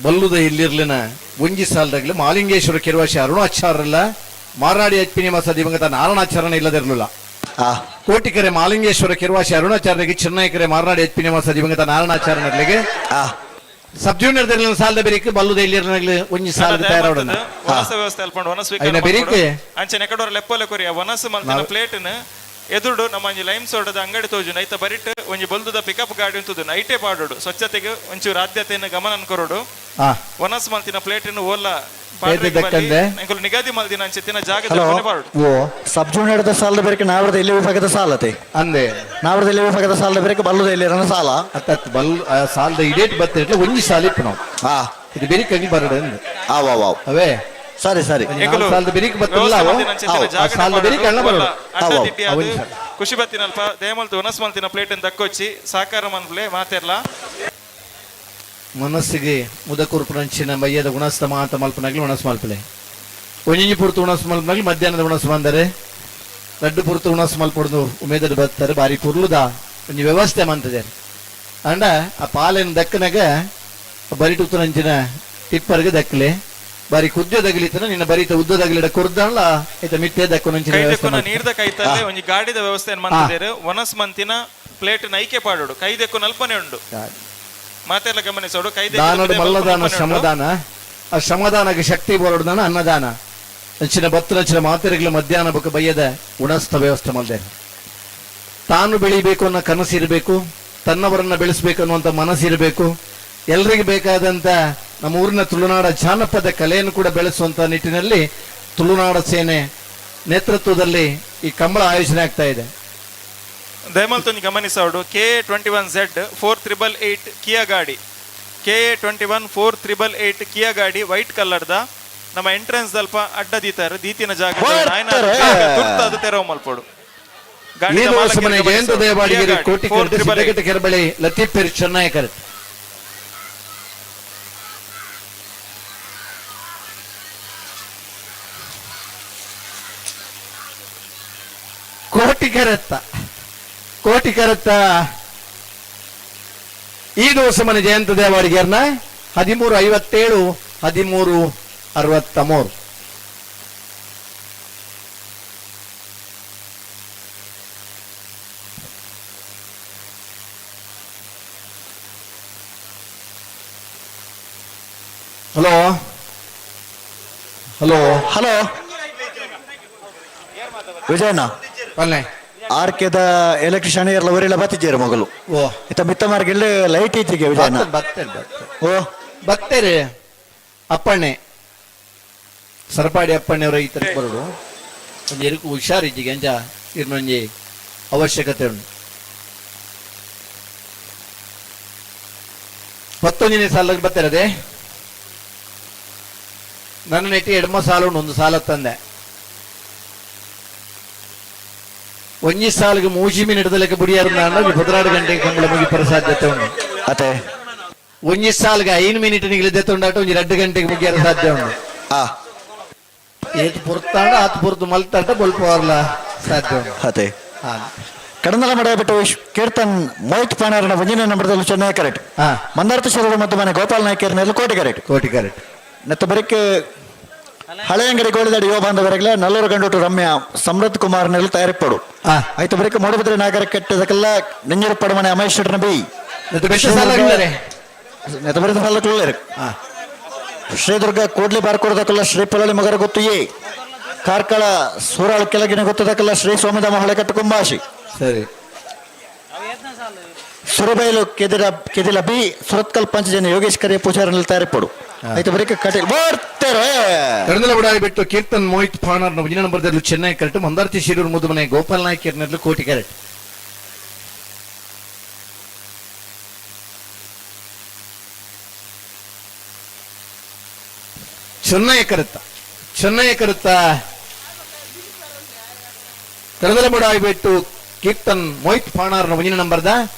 ಬಲ್ಲುದ ಇಲ್ಲಿರ್ಲಿನ ಒಂಜಿ ಸಾಲದಾಗ್ಲಿ ಮಾಲಿಂಗೇಶ್ವರ ಕೆರವಾಶಿ ಅರುಣಾಚಾರ್ಯಲ್ಲ ಮಾರಾಡಿ ಅಚ್ಪಿನಿ ಮಾಸ ದಿವಂಗತ ನಾರಾಯಣಾಚಾರ್ಯ ಇಲ್ಲದಿರಲಿಲ್ಲ. ಕೋಟಿಕೆರೆ ಮಾಲಿಂಗೇಶ್ವರ ಕೆರವಾಶಿ ಅರುಣಾಚಾರ್ಯಗೆ ಚೆನ್ನೈಕೆರೆ ಮಾರನಾಡಿ ಅಚ್ಪಿನಿ ಮಾಸ ದಿವಂಗತ ನಾರಾಯಣಾಚಾರ್ಯನಿಗೆ ಸಬ್ ಜೂನಿಯರ್ ಸಾಲದ ಬೆರಿಕೆ ಬಲ್ಲುದ ಇಲ್ಲಿರ್ನಾಗ್ಲಿ ಒಂಜಿ ಸಾಲದ ತಯಾರವಡನ ವನಸ ವ್ಯವಸ್ಥೆ ಅಲ್ಪಂಡು ವನಸ್ ಐನ ಬೆರಿಕೆ ಅಂಚೆ ನೆಕಡೋರ ಲೆಪ್ಪಲೆ ಕೊರಿಯ ವನಸ್ ಮಲ್ತಿನ ಪ್ಲೇಟ್ನ ಎದುರುಡು ನಮ್ಮ ಒಂಜಿ ಲೈಮ್ ಸೋಡದ ಅಂಗಡಿ ತೋಜು ನೈತ ಬರಿಟ್ ಒಂಜಿ ಬಲ್ದುದ ಪಿಕಪ್ ಗಾಡಿ ಉಂತುದು ನೈಟೇ ಪಾಡೋಡು ಸ್ವಚ್ಛತೆಗೆ ಒಂಚೂರು ಆದ್ಯತೆಯನ್ನು ಗಮನ ಅನ್ಕೊರೋಡು ವನಸ್ ಮಲ್ತಿನ ಪ್ಲೇಟಿನ ಓಲ್ಲ ನಿಗದಿ ಮಲ್ದಿನ ಅಂಚಿನ ಜಾಗ ಸಬ್ ಜೂನಿಯರ್ ಸಾಲದ ಬೇರೆ ನಾವರದ ಇಲ್ಲಿ ವಿಭಾಗದ ಸಾಲತೆ ಅಂದೆ ನಾವರದ ಇಲ್ಲಿ ವಿಭಾಗದ ಸಾಲದ ಬೇರೆ ಬಲ್ಲುದ ಇಲ್ಲಿ ಸಾಲ ಬಲ್ ಸಾಲದ ಇಡೇಟ್ ಬತ್ತ ಒಂಜಿ ಸಾಲ ಇಪ್ಪು ನಾವು ಇದು ಬೇರೆ ಕಗಿ ಬರಡು ಅವೇ ಸರಿ ಸರಿ ಸಾಲದ ಬೇರೆ ಬತ್ತಿಲ್ಲ ಸಾಲದ ಬೇರೆ ಕಣ್ಣ ಬರಡು ಖುಷಿ ಬತ್ತಿನಲ್ಪ ದೇಮಲ್ತು ವನಸ್ ಮಲ್ತಿನ ಪ್ಲೇಟ್ ದಕ್ಕೊಚ್ಚಿ ಸಾಕಾರ ಮನ್ಪ್ಲೆ ಮಾತೆರ್ಲ ಮನಸ್ಸಿಗೆ ಮುದಕುರ್ಪುರಂಚಿನ ಮಯ್ಯದ ಉಣಸ್ತ ಮಾತ ಮಲ್ಪನಾಗ್ಲಿ ಉಣಸ್ ಮಲ್ಪಲೆ ಒಂಜಿ ಪುರ್ತು ಉಣಸ್ ಮಲ್ಪನಾಗ್ಲಿ ಮಧ್ಯಾಹ್ನದ ಉಣಸ್ ಬಂದರೆ ರಡ್ಡು ಪುರ್ತು ಉಣಸ್ ಮಲ್ಪೊಡ್ದು ಉಮೇದಡ್ ಬರ್ತಾರೆ ಬಾರಿ ಪುರ್ಲುದ ಒಂಜಿ ವ್ಯವಸ್ಥೆ ಮಂತದೆ ಅಂಡ ಆ ಪಾಲಿನ ದಕ್ಕನಾಗ ಬರಿಟುತ್ತುನಂಚಿನ ಟಿಪ್ಪರ್ಗೆ ದಕ್ಕಲೆ ಬಾರಿ ಕುದ್ಯ ದಗಲಿತನ ನಿನ್ನ ಬರಿತ ಉದ್ದದಗಲಿಡ ಕುರ್ದಲ್ಲ ಐತ ಮಿಟ್ಟೆ ದಕ್ಕು ನಂಚಿನ ವ್ಯವಸ್ಥೆ ನೀರ್ದ ಕೈತಲ್ಲೇ ಒಂಜಿ ಗಾಡಿದ ವ್ಯವಸ್ಥೆ ಮಂತಿದ್ದೇರು ವನಸ್ ಮಂತಿನ ಪ್ಲೇಟ್ ನೈಕೆ ಪಾಡೋಡು ಕೈದೆಕ್ಕು ನಲ್ಪನೆ ಉಂಡು ಮಾತೆಲ್ಲ ಗಮನಿಸೋಡು ದಾನೋಡು ಮಲ್ಲದಾನ ಶ್ರಮದಾನ ಆ ಶ್ರಮದಾನಕ್ಕೆ ಶಕ್ತಿ ಬರೋಡ್ದಾನ ಅನ್ನದಾನ ಹೆಚ್ಚಿನ ಭಕ್ತರಚ್ಚಿನ ಮಾತೆರೆಗಳ ಮಧ್ಯಾಹ್ನ ಬುಕ್ಕ ಬಯ್ಯದ ಉಣಸ್ತ ವ್ಯವಸ್ಥೆ ಮಲ್ದೆ ತಾನು ಬೆಳಿಬೇಕು ಅನ್ನೋ ಕನಸಿರಬೇಕು ತನ್ನವರನ್ನ ಬೆಳೆಸಬೇಕು ಅನ್ನುವಂಥ ಮನಸ್ಸಿರಬೇಕು ಎಲ್ರಿಗೂ ಬೇಕಾದಂತ ನಮ್ಮ ಊರಿನ ತುಳುನಾಡ ಜಾನಪದ ಕಲೆಯನ್ನು ಕೂಡ ಬೆಳೆಸುವಂತ ನಿಟ್ಟಿನಲ್ಲಿ ತುಳುನಾಡ ಸೇನೆ ನೇತೃತ್ವದಲ್ಲಿ ಈ ಕಂಬಳ ಆಯೋಜನೆ ಆಗ್ತಾ ಇದೆ. ದಯಮಲ್ತು ಗಮನಿಸೋಡು KA21Z 4388 ಕಿಯಾ ಗಾಡಿ KA21 4388 ಕಿಯಾ ಗಾಡಿ ವೈಟ್ ಕಲರ್ದ ನಮ್ಮ ಎಂಟ್ರೆನ್ಸ್ ದಲ್ಪ ಅಡ್ಡ ದೀತಾರ ದೀತಿನ ಜಾಗ ಅದು ತೆರವು ಮಲ್ಪೋಡು ಜಯಂತ ದೇವಾಡಿಗೆರೆ ಕೋಟಿ ಕೆರಬಳಿ ಲತೀಫ್ ಪೆರ್ ಚೆನ್ನೈ ಕರೆ ಕೋಟಿ ಕರತ್ತ ಈ ದಿವಸ ಮನೆ Jayanta ದೇವಾಡಿಗೆರ್ನ 1357 1363 hello hello hello Vijayanna ಅಲ್ಲೇ ಆರ್ಕೆದ ಎಲೆಕ್ಟ್ರಿಷಿಯನ್ ಎಲ್ಲ ಊರೆಲ್ಲ ಬತ್ತಿದ್ದೀರ ಮಗಳು ಓ ಇತ್ತ ಮಿತ್ತ ಮಾರ್ಗೆಲ್ಲ ಲೈಟ್ ಇತ್ತಿಗೆ ವಿಜಯಣ್ಣ ಬತ್ತೇರಿ ಓ ಬತ್ತೇರಿ ಅಪ್ಪಣ್ಣೆ ಸರಪಾಡಿ ಅಪ್ಪಣ್ಣವರ ಈ ತರ ಬರೋಡು ಒಂದು ಎರುಕು ಹುಷಾರಿಜ್ಜಿಗೆ ಅಂಜ ಇನ್ನೊಂಜಿ ಅವಶ್ಯಕತೆ ಉಂಟು. 11ನೇ ಸಾಲಿಗೆ ಬರ್ತಿರದೆ ನನ್ನ ನೆಟ್ಟಿ ಎಡಮ ಸಾಲು ಒಂದು ಸಾಲ ತಂದೆ ಒಂಜಿ ಸಾಲಿಗೆ ಮೂಜಿ ಮಿನಿಟ್ದಲೆಕ್ಕ ಬುಡಿಯಾರು ನಾನು 16 ಗಂಟೆಗೆ ಕಂಬಳ ಮುಗಿಪರ ಸಾಧ್ಯತೆ ಉಂಟು. ಅತೆ ಒಂಜಿ ಸಾಲಿಗೆ 5 ಮಿನಿಟ್ ನಿಗಲಿದ್ದೆ ಉಂಡಾಟ ಒಂಜಿ 2 ಗಂಟೆಗೆ ಮುಗಿಯಾರ ಸಾಧ್ಯ ಉಂಟು. ಏತು ಪುರ್ತಾಂಡ ಆತು ಪುರ್ತು ಮಲ್ತಾಂಡ ಬಲ್ಪವರ್ಲ ಸಾಧ್ಯ ಉಂಟು. ಅತೆ ಕಡಂದಲ ಮಡಬಿಟ್ಟು ಕೀರ್ತನ್ ಮೋಹಿತ್ ಪಾನಾರನ 1ನೇ ನಂಬರ್ದಲ್ಲಿ ಚೆನ್ನೈ ಕರೆಕ್ಟ್ ಮಂದಾರ್ಥ ಶರಣ ಮತ್ತು ಮನೆ ಗೋಪಾಲ್ ನಾಯ್ಕರ್ನಲ್ಲಿ ಕೋಟಿ ಕರೆಕ್ಟ್ ನೆತ್ತ ಬರಿಕೆ ಹಳೆ ಅಂಗಡಿ ಗೋಳಿದಾಡಿ ಯುವ ಬಾಂಧವರೆಗಲ ನಲ್ಲೂರು ಗಂಡು ರಮ್ಯ ಸಮೃದ್ಧ ಕುಮಾರ್ನಲ್ಲಿ ತಯಾರಿಪಡು ಆಯ್ತು ಬರಿಕೆ ಮೂಡಬಿದ್ರೆ ನಾಗರ ಕೆಟ್ಟದಕ್ಕೆಲ್ಲ ನೆಂಜರು ಪಡಮನೆ ಅಮರೇಶ್ ಬಿ ನೆತ್ತ ಬರಿದ ಸಾಲ ಶ್ರೀದುರ್ಗ ಕೂಡ್ಲಿ ಬಾರ್ಕೊಡದಕ್ಕಲ್ಲ ಶ್ರೀ ಪೊಲಳಿ ಮಗರ ಗೊತ್ತು ಏ ಕಾರ್ಕಳ ಸೂರಾಳ ಕೆಳಗಿನ ಗೊತ್ತದಕ್ಕಲ್ಲ ಶ್ರೀ ಸ್ವಾಮಿಧಾಮ ಹೊಳೆಕಟ್ಟು ಕುಂಬಾಶಿ ಸರಿ ಸುರಬೈಲು ಕೆದಿಲ ಬಿ ಸುರತ್ಕಲ್ ಪಂಚಜನ ಯೋಗೇಶ್ ಕರಿಯ ಪೂಜಾರನಲ್ಲಿ ತಯಾರಿಪಡು ಆಯ್ತು ಬರೀ ಕಟೀಲ್ ಬರ್ತಾರೆ ಕಡಂದಲ ಬುಡಾಯಿ ಬಿಟ್ಟು ಕೀರ್ತನ್ ಮೋಹಿತ್ ಪಾನಾರ್ನ 1ನೇ ನಂಬರ್ದಲ್ಲಿ ಚೆನ್ನೈ ಕರೆಕ್ಟ್ ಮಂದಾರ್ತಿ ಶಿರೂರು ಮುದುಮನೆ ಗೋಪಾಲ್ ನಾಯ್ಕರ್ನಲ್ಲಿ ಕೋಟಿ ಕರೆಕ್ಟ್. ಚೆನ್ನೈ ಕರುತ್ತ ಕಡದಲ ಬುಡಾಯಿ ಬಿಟ್ಟು ಕೀರ್ತನ್ ಮೋಹಿತ್ ಪಾನಾರ್ನ 1ನೇ ನಂಬರ್ದ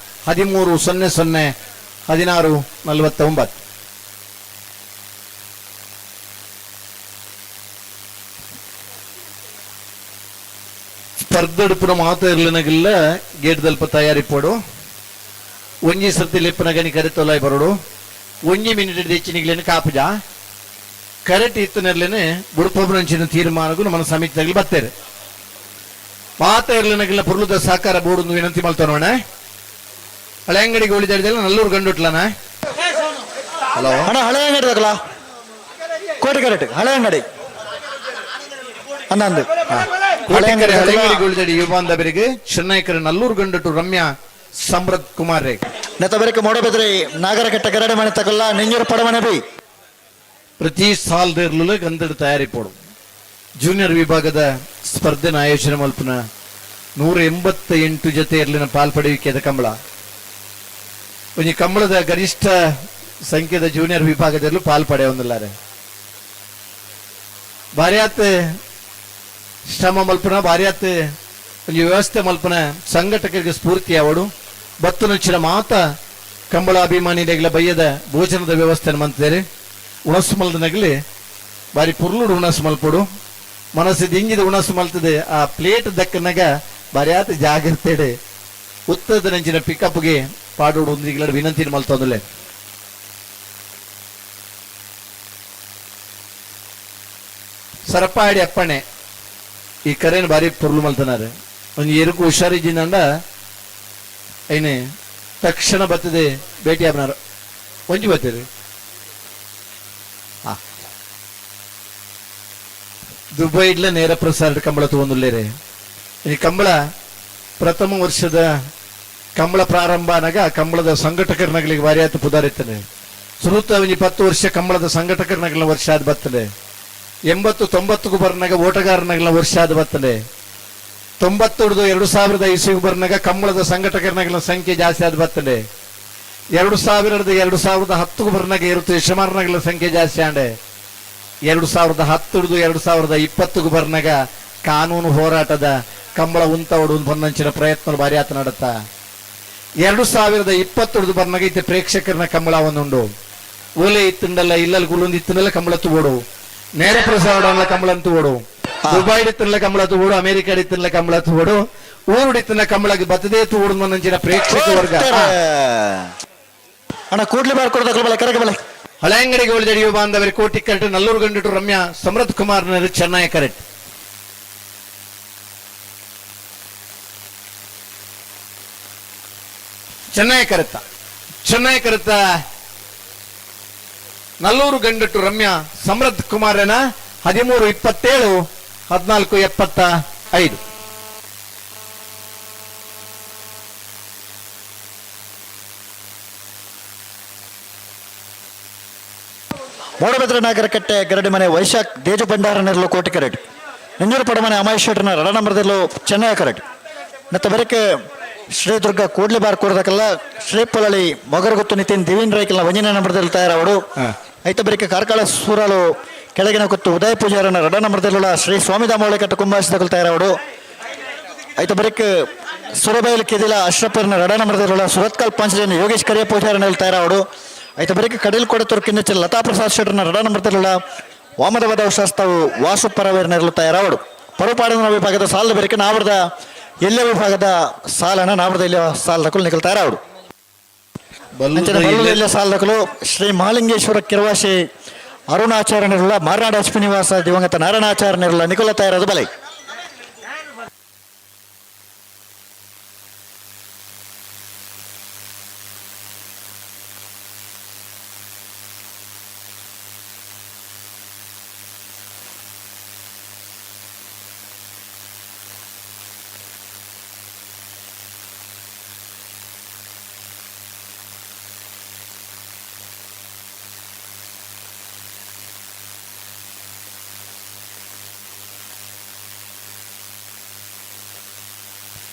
13:00:16:49 ಸ್ಪರ್ಧೆಡುಪುರ ಮಾತು ಇರ್ಲಿನಗಿಲ್ಲ ಗೇಟ್ ದಲ್ಪ ತಯಾರಿಪೋಡು ಒಂಜಿ ಸರ್ತಿ ಲೆಪ್ಪನ ಗಣಿ ಕರೆತೊಲಾಯ್ ಬರೋಡು 1 ಮಿನಿಟ್ ಹೆಚ್ಚಿನಿಗ್ಲೇನು ಕಾಪುಜ ಕರೆಕ್ಟ್ ಇತ್ತನರ್ಲೇನೆ ಬುಡುಪೊಬ್ಬರಂಚಿನ ತೀರ್ಮಾನಗೂ ನಮ್ಮ ಸಮಿತಿಯಾಗಲಿ ಬರ್ತೇವೆ ಮಾತ ಇರ್ಲಿನಗಿಲ್ಲ ಪುರ್ಲುದ ಸಾಕಾರ ಬೋರ್ಡ್ ವಿನಂತಿ ಮಾಡ್ತಾನೋಣ ಹಳೆ ಅಂಗಡಿಗೆ ಉಳಿದಾಡಿದಲ್ಲ ನಲ್ಲೂರು ಗಂಡುಟ್ಲನ ಹಲೋ ಹಣ ಹಳೆ ಅಂಗಡಿ ತಗಲ ಕೋಟಿ ಕರೆಕ್ಟ್ ಹಳೆ ಅಂಗಡಿ ಹನ್ನೊಂದು ಹಳೆ ಅಂಗಡಿಗೆ ಉಳಿದಾಡಿ ಯುವ ಬಾಂಧವರಿಗೆ ಚೆನ್ನೈಕರ ನಲ್ಲೂರು ಗಂಡುಟು ರಮ್ಯಾ ಸಮೃದ್ಧ ಕುಮಾರ್ ರೇ ನೆತ್ತ ಬರಿಕೆ ಮೂಡಬಿದ್ರೆ ನಾಗರ ಕೆಟ್ಟ ಗರಡೆ ಮನೆ ತಗಲ್ಲ ನೆಂಜೂರು ಪಡಮನೆ ಬಿ ಪ್ರತಿ ಸಾಲದಿರ್ಲು ಗಂಧದ ತಯಾರಿ ಪೋಡು ಜೂನಿಯರ್ ವಿಭಾಗದ ಸ್ಪರ್ಧೆನ ಆಯೋಜನೆ ಮಲ್ಪನ 188 ಜೊತೆ ಇರ್ಲಿನ ಪಾಲ್ಪಡುವಿಕೆದ ಕಂಬಳ ಒಂಜಿ ಕಂಬಳದ ಗರಿಷ್ಠ ಸಂಖ್ಯೆದ ಜೂನಿಯರ್ ವಿಭಾಗದಲ್ಲೂ ಪಾಲ್ಪಡೆ ಹೊಂದಿಲ್ಲಾರೆ ಭಾರ್ಯಾತ್ ಶ್ರಮ ಮಲ್ಪನ ಭಾರ್ಯಾತ್ ಒಂಜಿ ವ್ಯವಸ್ಥೆ ಮಲ್ಪನ ಸಂಘಟಕರಿಗೆ ಸ್ಫೂರ್ತಿ ಅವಡು ಬತ್ತು ನುಚ್ಚಿನ ಮಾತ ಕಂಬಳ ಅಭಿಮಾನಿಗಳ ಬಯ್ಯದ ಭೋಜನದ ವ್ಯವಸ್ಥೆ ಮಂತಿದ್ದಾರೆ ಉಣಸು ಮಲ್ದನಾಗಲಿ ಬಾರಿ ಪುರ್ಲುಡು ಉಣಸು ಮಲ್ಪಡು ಮನಸ್ಸಿದ ಹಿಂಗಿದ ಉಣಸು ಮಲ್ತದೆ ಆ ಪ್ಲೇಟ್ ದಕ್ಕನಾಗ ಬಾರ್ಯಾತ ಜಾಗಿರ್ತೇಡೆ ಉತ್ತರದ ನೆಂಚಿನ ಪಿಕಪ್ಗೆ ಪಾಡೋಡು ಒಂದಿಗಳ ವಿನಂತಿ ಮಲ್ತೋದಲ್ಲೇ ಸರಪಾಡಿ ಅಪ್ಪಣೆ ಈ ಕರೆನ್ ಬಾರಿ ಪುರ್ಲು ಮಲ್ತನಾರೆ ಒಂದು ಎರುಕು ಹುಷಾರಿದ್ದಿಂದಂಡ ಐನೆ ತಕ್ಷಣ ಬರ್ತದೆ ಭೇಟಿ ಆಪ್ನಾರ ಒಂಜಿ ಬರ್ತೀರಿ ದುಬೈ ಇಡ್ಲ ನೇರ ಪ್ರಸಾರ ಕಂಬಳ ತಗೊಂಡುಳ್ಳೇರೆ ಈ ಕಂಬಳ ಪ್ರಥಮ ವರ್ಷದ ಕಂಬಳ ಪ್ರಾರಂಭ ಆನಾಗ ಕಂಬಳದ ಸಂಘಟಕರನಗಳಿಗೆ ಭಾರಿ ಆಯ್ತು ಪುದಾರಿತಾನೆ ಸುರುತ್ತ 10 ವರ್ಷ ಕಂಬಳದ ಸಂಘಟಕರನಗಳ ವರ್ಷ ಆದ ಬರ್ತದೆ 80-90 ಬರ್ನಾಗ ಓಟಗಾರನಗಳ ವರ್ಷ ಆದ ಬರ್ತದೆ 90-2000 ಬರ್ನಾಗ ಕಂಬಳದ ಸಂಘಟಕರನಗಳ ಸಂಖ್ಯೆ ಜಾಸ್ತಿ ಆದ ಬರ್ತದೆ 2010 ಬರ್ನಾಗ ಇರುತ್ತೆ ಯಶಮಾರನಗಳ ಸಂಖ್ಯೆ ಜಾಸ್ತಿ ಆಂಡೆ 2010-2020 ಬರ್ನಾಗ ಕಾನೂನು ಹೋರಾಟದ ಕಂಬಳ ಉಂತವಡು ಬಂದಂಚಿನ ಪ್ರಯತ್ನ ಭಾರಿ ಆತ ನಡತ್ತ 2020 ಬರ್ನಾಗ ಇತ್ತೆ ಪ್ರೇಕ್ಷಕರನ ಕಂಬಳ ಒಂದುಂಡು ಓಲೆ ಇತ್ತಂಡಲ್ಲ ಇಲ್ಲಲ್ಲಿ ಗುಲ್ಲೊಂದು ಇತ್ತನಲ್ಲ ಕಂಬಳ ತಗೋಡು ನೇರ ಪ್ರಸಾರ ಕಂಬಳ ತಗೋಡು ದುಬೈ ಇತ್ತನಲ್ಲ ಕಂಬಳ ತಗೋಡು ಅಮೆರಿಕ ಇತ್ತನಲ್ಲ ಕಂಬಳ ತಗೋಡು ಊರುಡಿತ್ತನ ಕಂಬಳಕ್ಕೆ ಬತ್ತದೇ ತಗೋಡು ಬಂದಂಚಿನ ಪ್ರೇಕ್ಷಕ ವರ್ಗ ಅಣ್ಣ ಕೂಡ್ಲಿ ಬಾರ್ಕೊಡ್ದ ಕರೆಗೆ ಬಲೆ ಹಳೆ ಅಂಗಡಿಗೆ ಉಳಿದ ಯುವ ಬಾಂಧವರಿಗೆ ಕೋಟಿ ಕರೆಕ್ಟ್ ನಲ್ಲೂರು ಗಂಡುಟು ರಮ್ಯಾ ಸಮೃದ್ಧ ಕುಮಾರ್ ಚೆನ್ನೈ ಕರೆಕ್ಟ್ ಚೆನ್ನೈ ಕರೆತ ನಲ್ಲೂರು ಗಂಡುಟು ರಮ್ಯಾ ಸಮೃದ್ಧ ಕುಮಾರನ 13:27-14:75 1 ಮೂಡಬಿದ್ರೆ ನಾಗರಕಟ್ಟೆ ಗರಡಿಮನೆ ವೈಶಾಖ್ ದೇಜು ಭಂಡಾರ ನೆರಲು ಕೋಟಿ ಕರೆಟ್ ನೆಂಜೂರು ಪಡಮನೆ ಅಮಾಯ್ ಶೆಟ್ಟರ್ನ ರಡ ನಂಬರ್ದಲ್ಲೂ ಚೆನ್ನೈ ಕರೆಟ್ ಮತ್ತು ಬರೀಕೆ ಶ್ರೀ ದುರ್ಗ ಕೂಡ್ಲಿ ಬಾರ್ ಕೂಡದಕ್ಕಲ್ಲ ಶ್ರೀ ಪೊಲಳಿ ಮೊಗರಗುತ್ತು ನಿತಿನ್ ದಿವೀನ್ ರೈಕಲ್ನ ವಂಜನೆ ನಂಬರ್ದಲ್ಲಿ ತಯಾರವಡು ಐತ ಬರೀಕೆ ಕಾರ್ಕಳ ಸೂರಾಲು ಕೆಳಗಿನ ಕುತ್ತು ಉದಯ ಪೂಜಾರನ ರಡ ನಂಬರ್ದಲ್ಲ ಶ್ರೀ ಸ್ವಾಮಿ ದಾಮೋಳೆ ಕಟ್ಟು ಕುಂಭಾಸಿದಕ್ಕಲು ತಯಾರವಡು ಐತ ಬರೀಕೆ ಸುರಬೈಲ್ ಕೆದಿಲ ಅಶ್ರಫರ್ನ ರಡ ನಂಬರ್ದಲ್ಲ ಸುರತ್ಕಲ್ ಪಂಚಜನ ಯೋಗೇಶ್ ಕರಿಯ ಪೂಜಾರನಲ್ಲಿ ತಯಾರವಡು ಐತ ಬರೀಕೆ ಕಡಲ್ ಕೊಡತೂರು ಕಿನ್ನಚ್ಚಲ್ ಲತಾ ಪ್ರಸಾದ್ ಶೆಟ್ಟರ್ನ ರಡ ನಂಬರ್ದಲ್ಲ ವಾಮದವದ ಶಾಸ್ತ್ರವು ವಾಸು ಪರವೇರ್ನೆರಲು ತಯಾರವಡು ಪರುಪಾಡಿನ ವಿಭಾಗದ ಸಾಲದ ಬರೀಕೆ ನಾವರದ ಎಲ್ಲ ವಿಭಾಗದ ಸಾಲನ ನಾವರದ ಎಲ್ಲ ಸಾಲದಕ್ಕಲು ನಿಖಲ್ ತಯಾರವಡು ಎಲ್ಲ ಸಾಲದಕ್ಕಲು ಶ್ರೀ ಮಹಾಲಿಂಗೇಶ್ವರ ಕಿರವಾಶಿ ಅರುಣಾಚಾರ್ಯನಿರಲ್ಲ ಮಾರ್ನಾಡ ಎಚ್ ಪಿ ನಿವಾಸ ದಿವಂಗತ ನಾರಾಯಣಾಚಾರ್ಯನಿರಲ್ಲ ನಿಖಲ ತಯಾರದು ಬಲೆ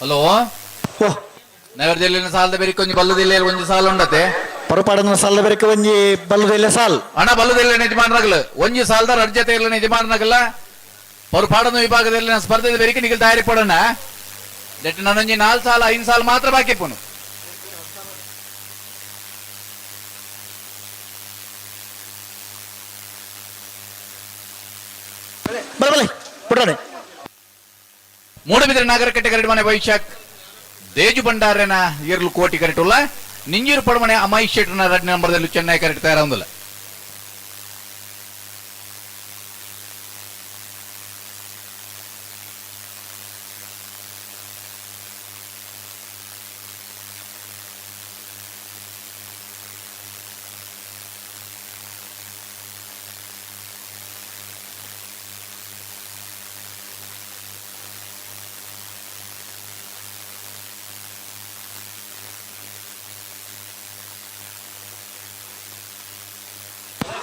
ಹಲೋ ನಗರದಲ್ಲಿ ಸಾಲದ ಬೇರಿಕೆ ಒಂಜಿ ಬಲ್ಲದಿಲ್ಲ ಒಂಜಿ ಸಾಲ ಉಂಡತೆ ಪರಪಾಡನ ಸಾಲದ ಬೇರಿಕೆ ಒಂಜಿ ಬಲ್ಲದಿಲ್ಲ ಸಾಲ್ ಹಣ ಬಲ್ಲದಿಲ್ಲ ಯಜಮಾನರಾಗಲು ಒಂಜಿ ಸಾಲದ ಅರ್ಜತೆ ಇಲ್ಲ ಯಜಮಾನರಾಗಲ್ಲ ಪರಪಾಡನ ವಿಭಾಗದಲ್ಲಿ ಸ್ಪರ್ಧೆ ಬೇರಿಕೆ ನಿಖಿಲ್ ತಯಾರಿ ಪಡೋಣ ದಟ್ ನಾನೊಂಜಿ 4 ಸಾಲ 5 ಸಾಲ ಮಾತ್ರ ಬಾಕಿ ಪೋನು ಬರಬಲೆ ಪುಟಾಣೆ ಮೂಡಬಿದ್ರೆ ನಾಗರಕಟ್ಟೆ ಗರಡಿಮನೆ ವೈಶಾಖ್ ದೇಜು ಭಂಡಾರನ ಏರ್ಲು ಕೋಟಿ ಕರೆಕ್ಟ್ ಉಲ್ಲ ನಿಂಜೂರು ಪಡಮನೆ ಅಮಾಯ್ ಶೆಟ್ಟರ್ನ ರಡ್ ನಂಬರ್ದಲ್ಲಿ ಚೆನ್ನೈ ಕರೆಕ್ಟ್ ತಯಾರೊಂದಿಲ್ಲ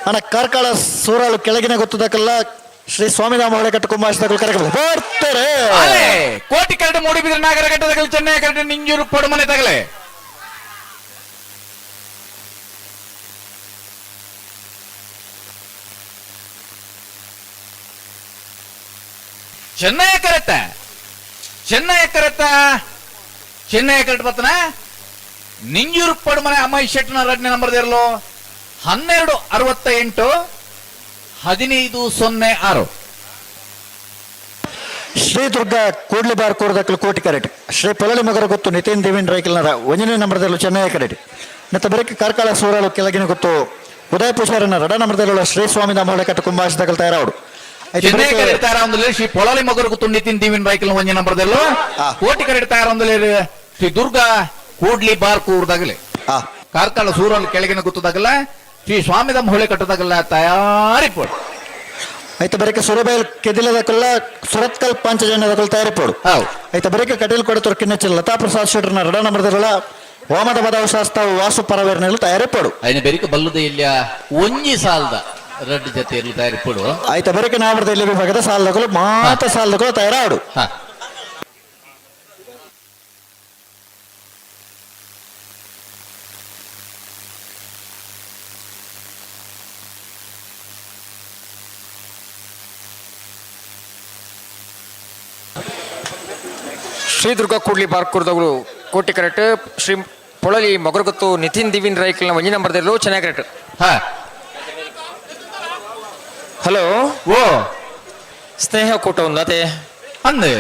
ಅಣ್ಣ ಕಾರ್ಕಳ ಸೂರಾಳು ಕೆಳಗಿನ ಗೊತ್ತದಕ್ಕಲ್ಲ ಶ್ರೀ ಸ್ವಾಮಿ ದಾಮೋಳೆ ಕಟ್ಟು ಕುಂಭಾಸಿದಕ್ಕಲು ಕರೆಕ್ಟ್ ಬರ್ತಾರೆ ಕೋಟಿ ಕರೆಕ್ಟ್ ಮೂಡಬಿದ್ರೆ ನಾಗರಕಟ್ಟೆ ಚೆನ್ನೈ ಕರೆಕ್ಟ್ ನಿಂಜೂರು ಪಡಮನೆ ತಗಲೆ ಚೆನ್ನೈ ಕರೆಕ್ಟ್ ಬತ್ತನ ನಿಂಜೂರು ಪಡಮನೆ ಅಮಾಯ್ ಶೆಟ್ಟರ್ನ ರಡ್ನೆ ನಂಬರ್ ಇರಲು 1268 1506 ಶ್ರೀ ದುರ್ಗ ಕೂಡ್ಲಿ ಬಾರ್ ಕೂಡದಕ್ಕಲು ಕೋಟಿ ಕರೆಕ್ಟ್ ಶ್ರೀ ಪೊಲಳಿ ಮಗರ ಗೊತ್ತು ನಿತಿನ್ ದೇವಿನ್ ರೈಕಲ್ನ ಒಂಜನೇ ನಂಬರ್ದಲ್ಲೂ ಚೆನ್ನೈ ಕರೆಕ್ಟ್ ಮತ್ತು ಬರೀಕೆ ಕಾರ್ಕಳ ಸೂರಾಳು ಕೆಳಗಿನ ಗೊತ್ತು ಉದಯ ಪೂಜಾರನ ರಡ ನಂಬರ್ದಲ್ಲ ಶ್ರೀ ಸ್ವಾಮಿ ದಾಮೋಳೆ ಕಟ್ಟು ಕುಂಭಾಸಿದಕ್ಕಲು ತಯಾರವಡು ಚೆನ್ನೈ ಕರೆಕ್ಟ್ ತಯಾರೊಂದಿಲ್ಲ ಶ್ರೀ ಪೊಲಳಿ ಮಗರ ಗೊತ್ತು ನಿತಿನ್ ದೇವಿನ್ ರೈಕಲ್ನ ಒಂಜನೇ ನಂಬರ್ದಲ್ಲೂ ಕೋಟಿ ಕರೆಕ್ಟ್ ತಯಾರೊಂದಿಲ್ಲ ಶ್ರೀ ದುರ್ಗ ಕೂಡ್ಲಿ ಬಾರ್ ಕೂಡದಾಗಲೇ ಕಾರ್ಕಳ ಸೂರಾಳು ಕೆಳಗಿನ ಗೊತ್ತದಾಗಲ್ಲ ಶ್ರೀ ಸ್ವಾಮಿ ದಾಮೋಳೆ ಕಟ್ಟದಾಗಲ್ಲ ತಯಾರಿ ಪೋಡು ಐತೆ ಬರೀಕೆ ಸುರಬೈಲ್ ಕೆದಿಲದಕ್ಕಲ್ಲ ಸುರತ್ಕಲ್ ಪಂಚಜನ್ಯದಕ್ಕಲು ತಯಾರಿ ಪೋಡು ಐತೆ ಬರೀಕೆ ಕಟೀಲ್ ಕೊಡತೂರು ಕಿನ್ನಚ್ಚಲ್ ಲತಾ ಪ್ರಸಾದ್ ಶೆಟ್ಟರ್ನ ರಡ ನಂಬರ್ದಲ್ಲ ವಾಮದ ಬದವ ಶಾಸ್ತ್ರವು ವಾಸು ಪರವೇರ್ನೆರಲು ತಯಾರಿ ಪೋಡು ಐನ ಬೆರಿಕೆ ಬಲ್ಲದ ಇಲ್ಲ ಒಂಜಿ ಸಾಲದ ರಡ್ಡು ಜೊತೆಯಲ್ಲಿ ತಯಾರಿ ಪೋಡು ಐತೆ ಬರೀಕೆ ನಾವರದ ಇಲ್ಲಿ ವಿಭಾಗದ ಸಾಲದಕ್ಕಲು ಮಾತ್ರ ಸಾಲದಕ್ಕಲು ತಯಾರಾಡು ಶ್ರೀ ದುರ್ಗ ಕೂಡ್ಲಿ ಬಾರ್ಕೂರ್ದಗಳು ಕೋಟಿ ಕರೆಕ್ಟ್ ಶ್ರೀ ಪೊಳಲಿ ಮೊಗರಗೊತ್ತು ನಿತಿನ್ ದಿವಿನ್ ರೈಕಲ್ನ ಒಂಜಿ ನಂಬರ್ದಲ್ಲೂ ಚೆನ್ನಾಗಿ ಕರೆಕ್ಟ್ ಹಲೋ ಓ ಸ್ನೇಹ ಕೂಟ ಉಂದತೆ ಅಂದೆ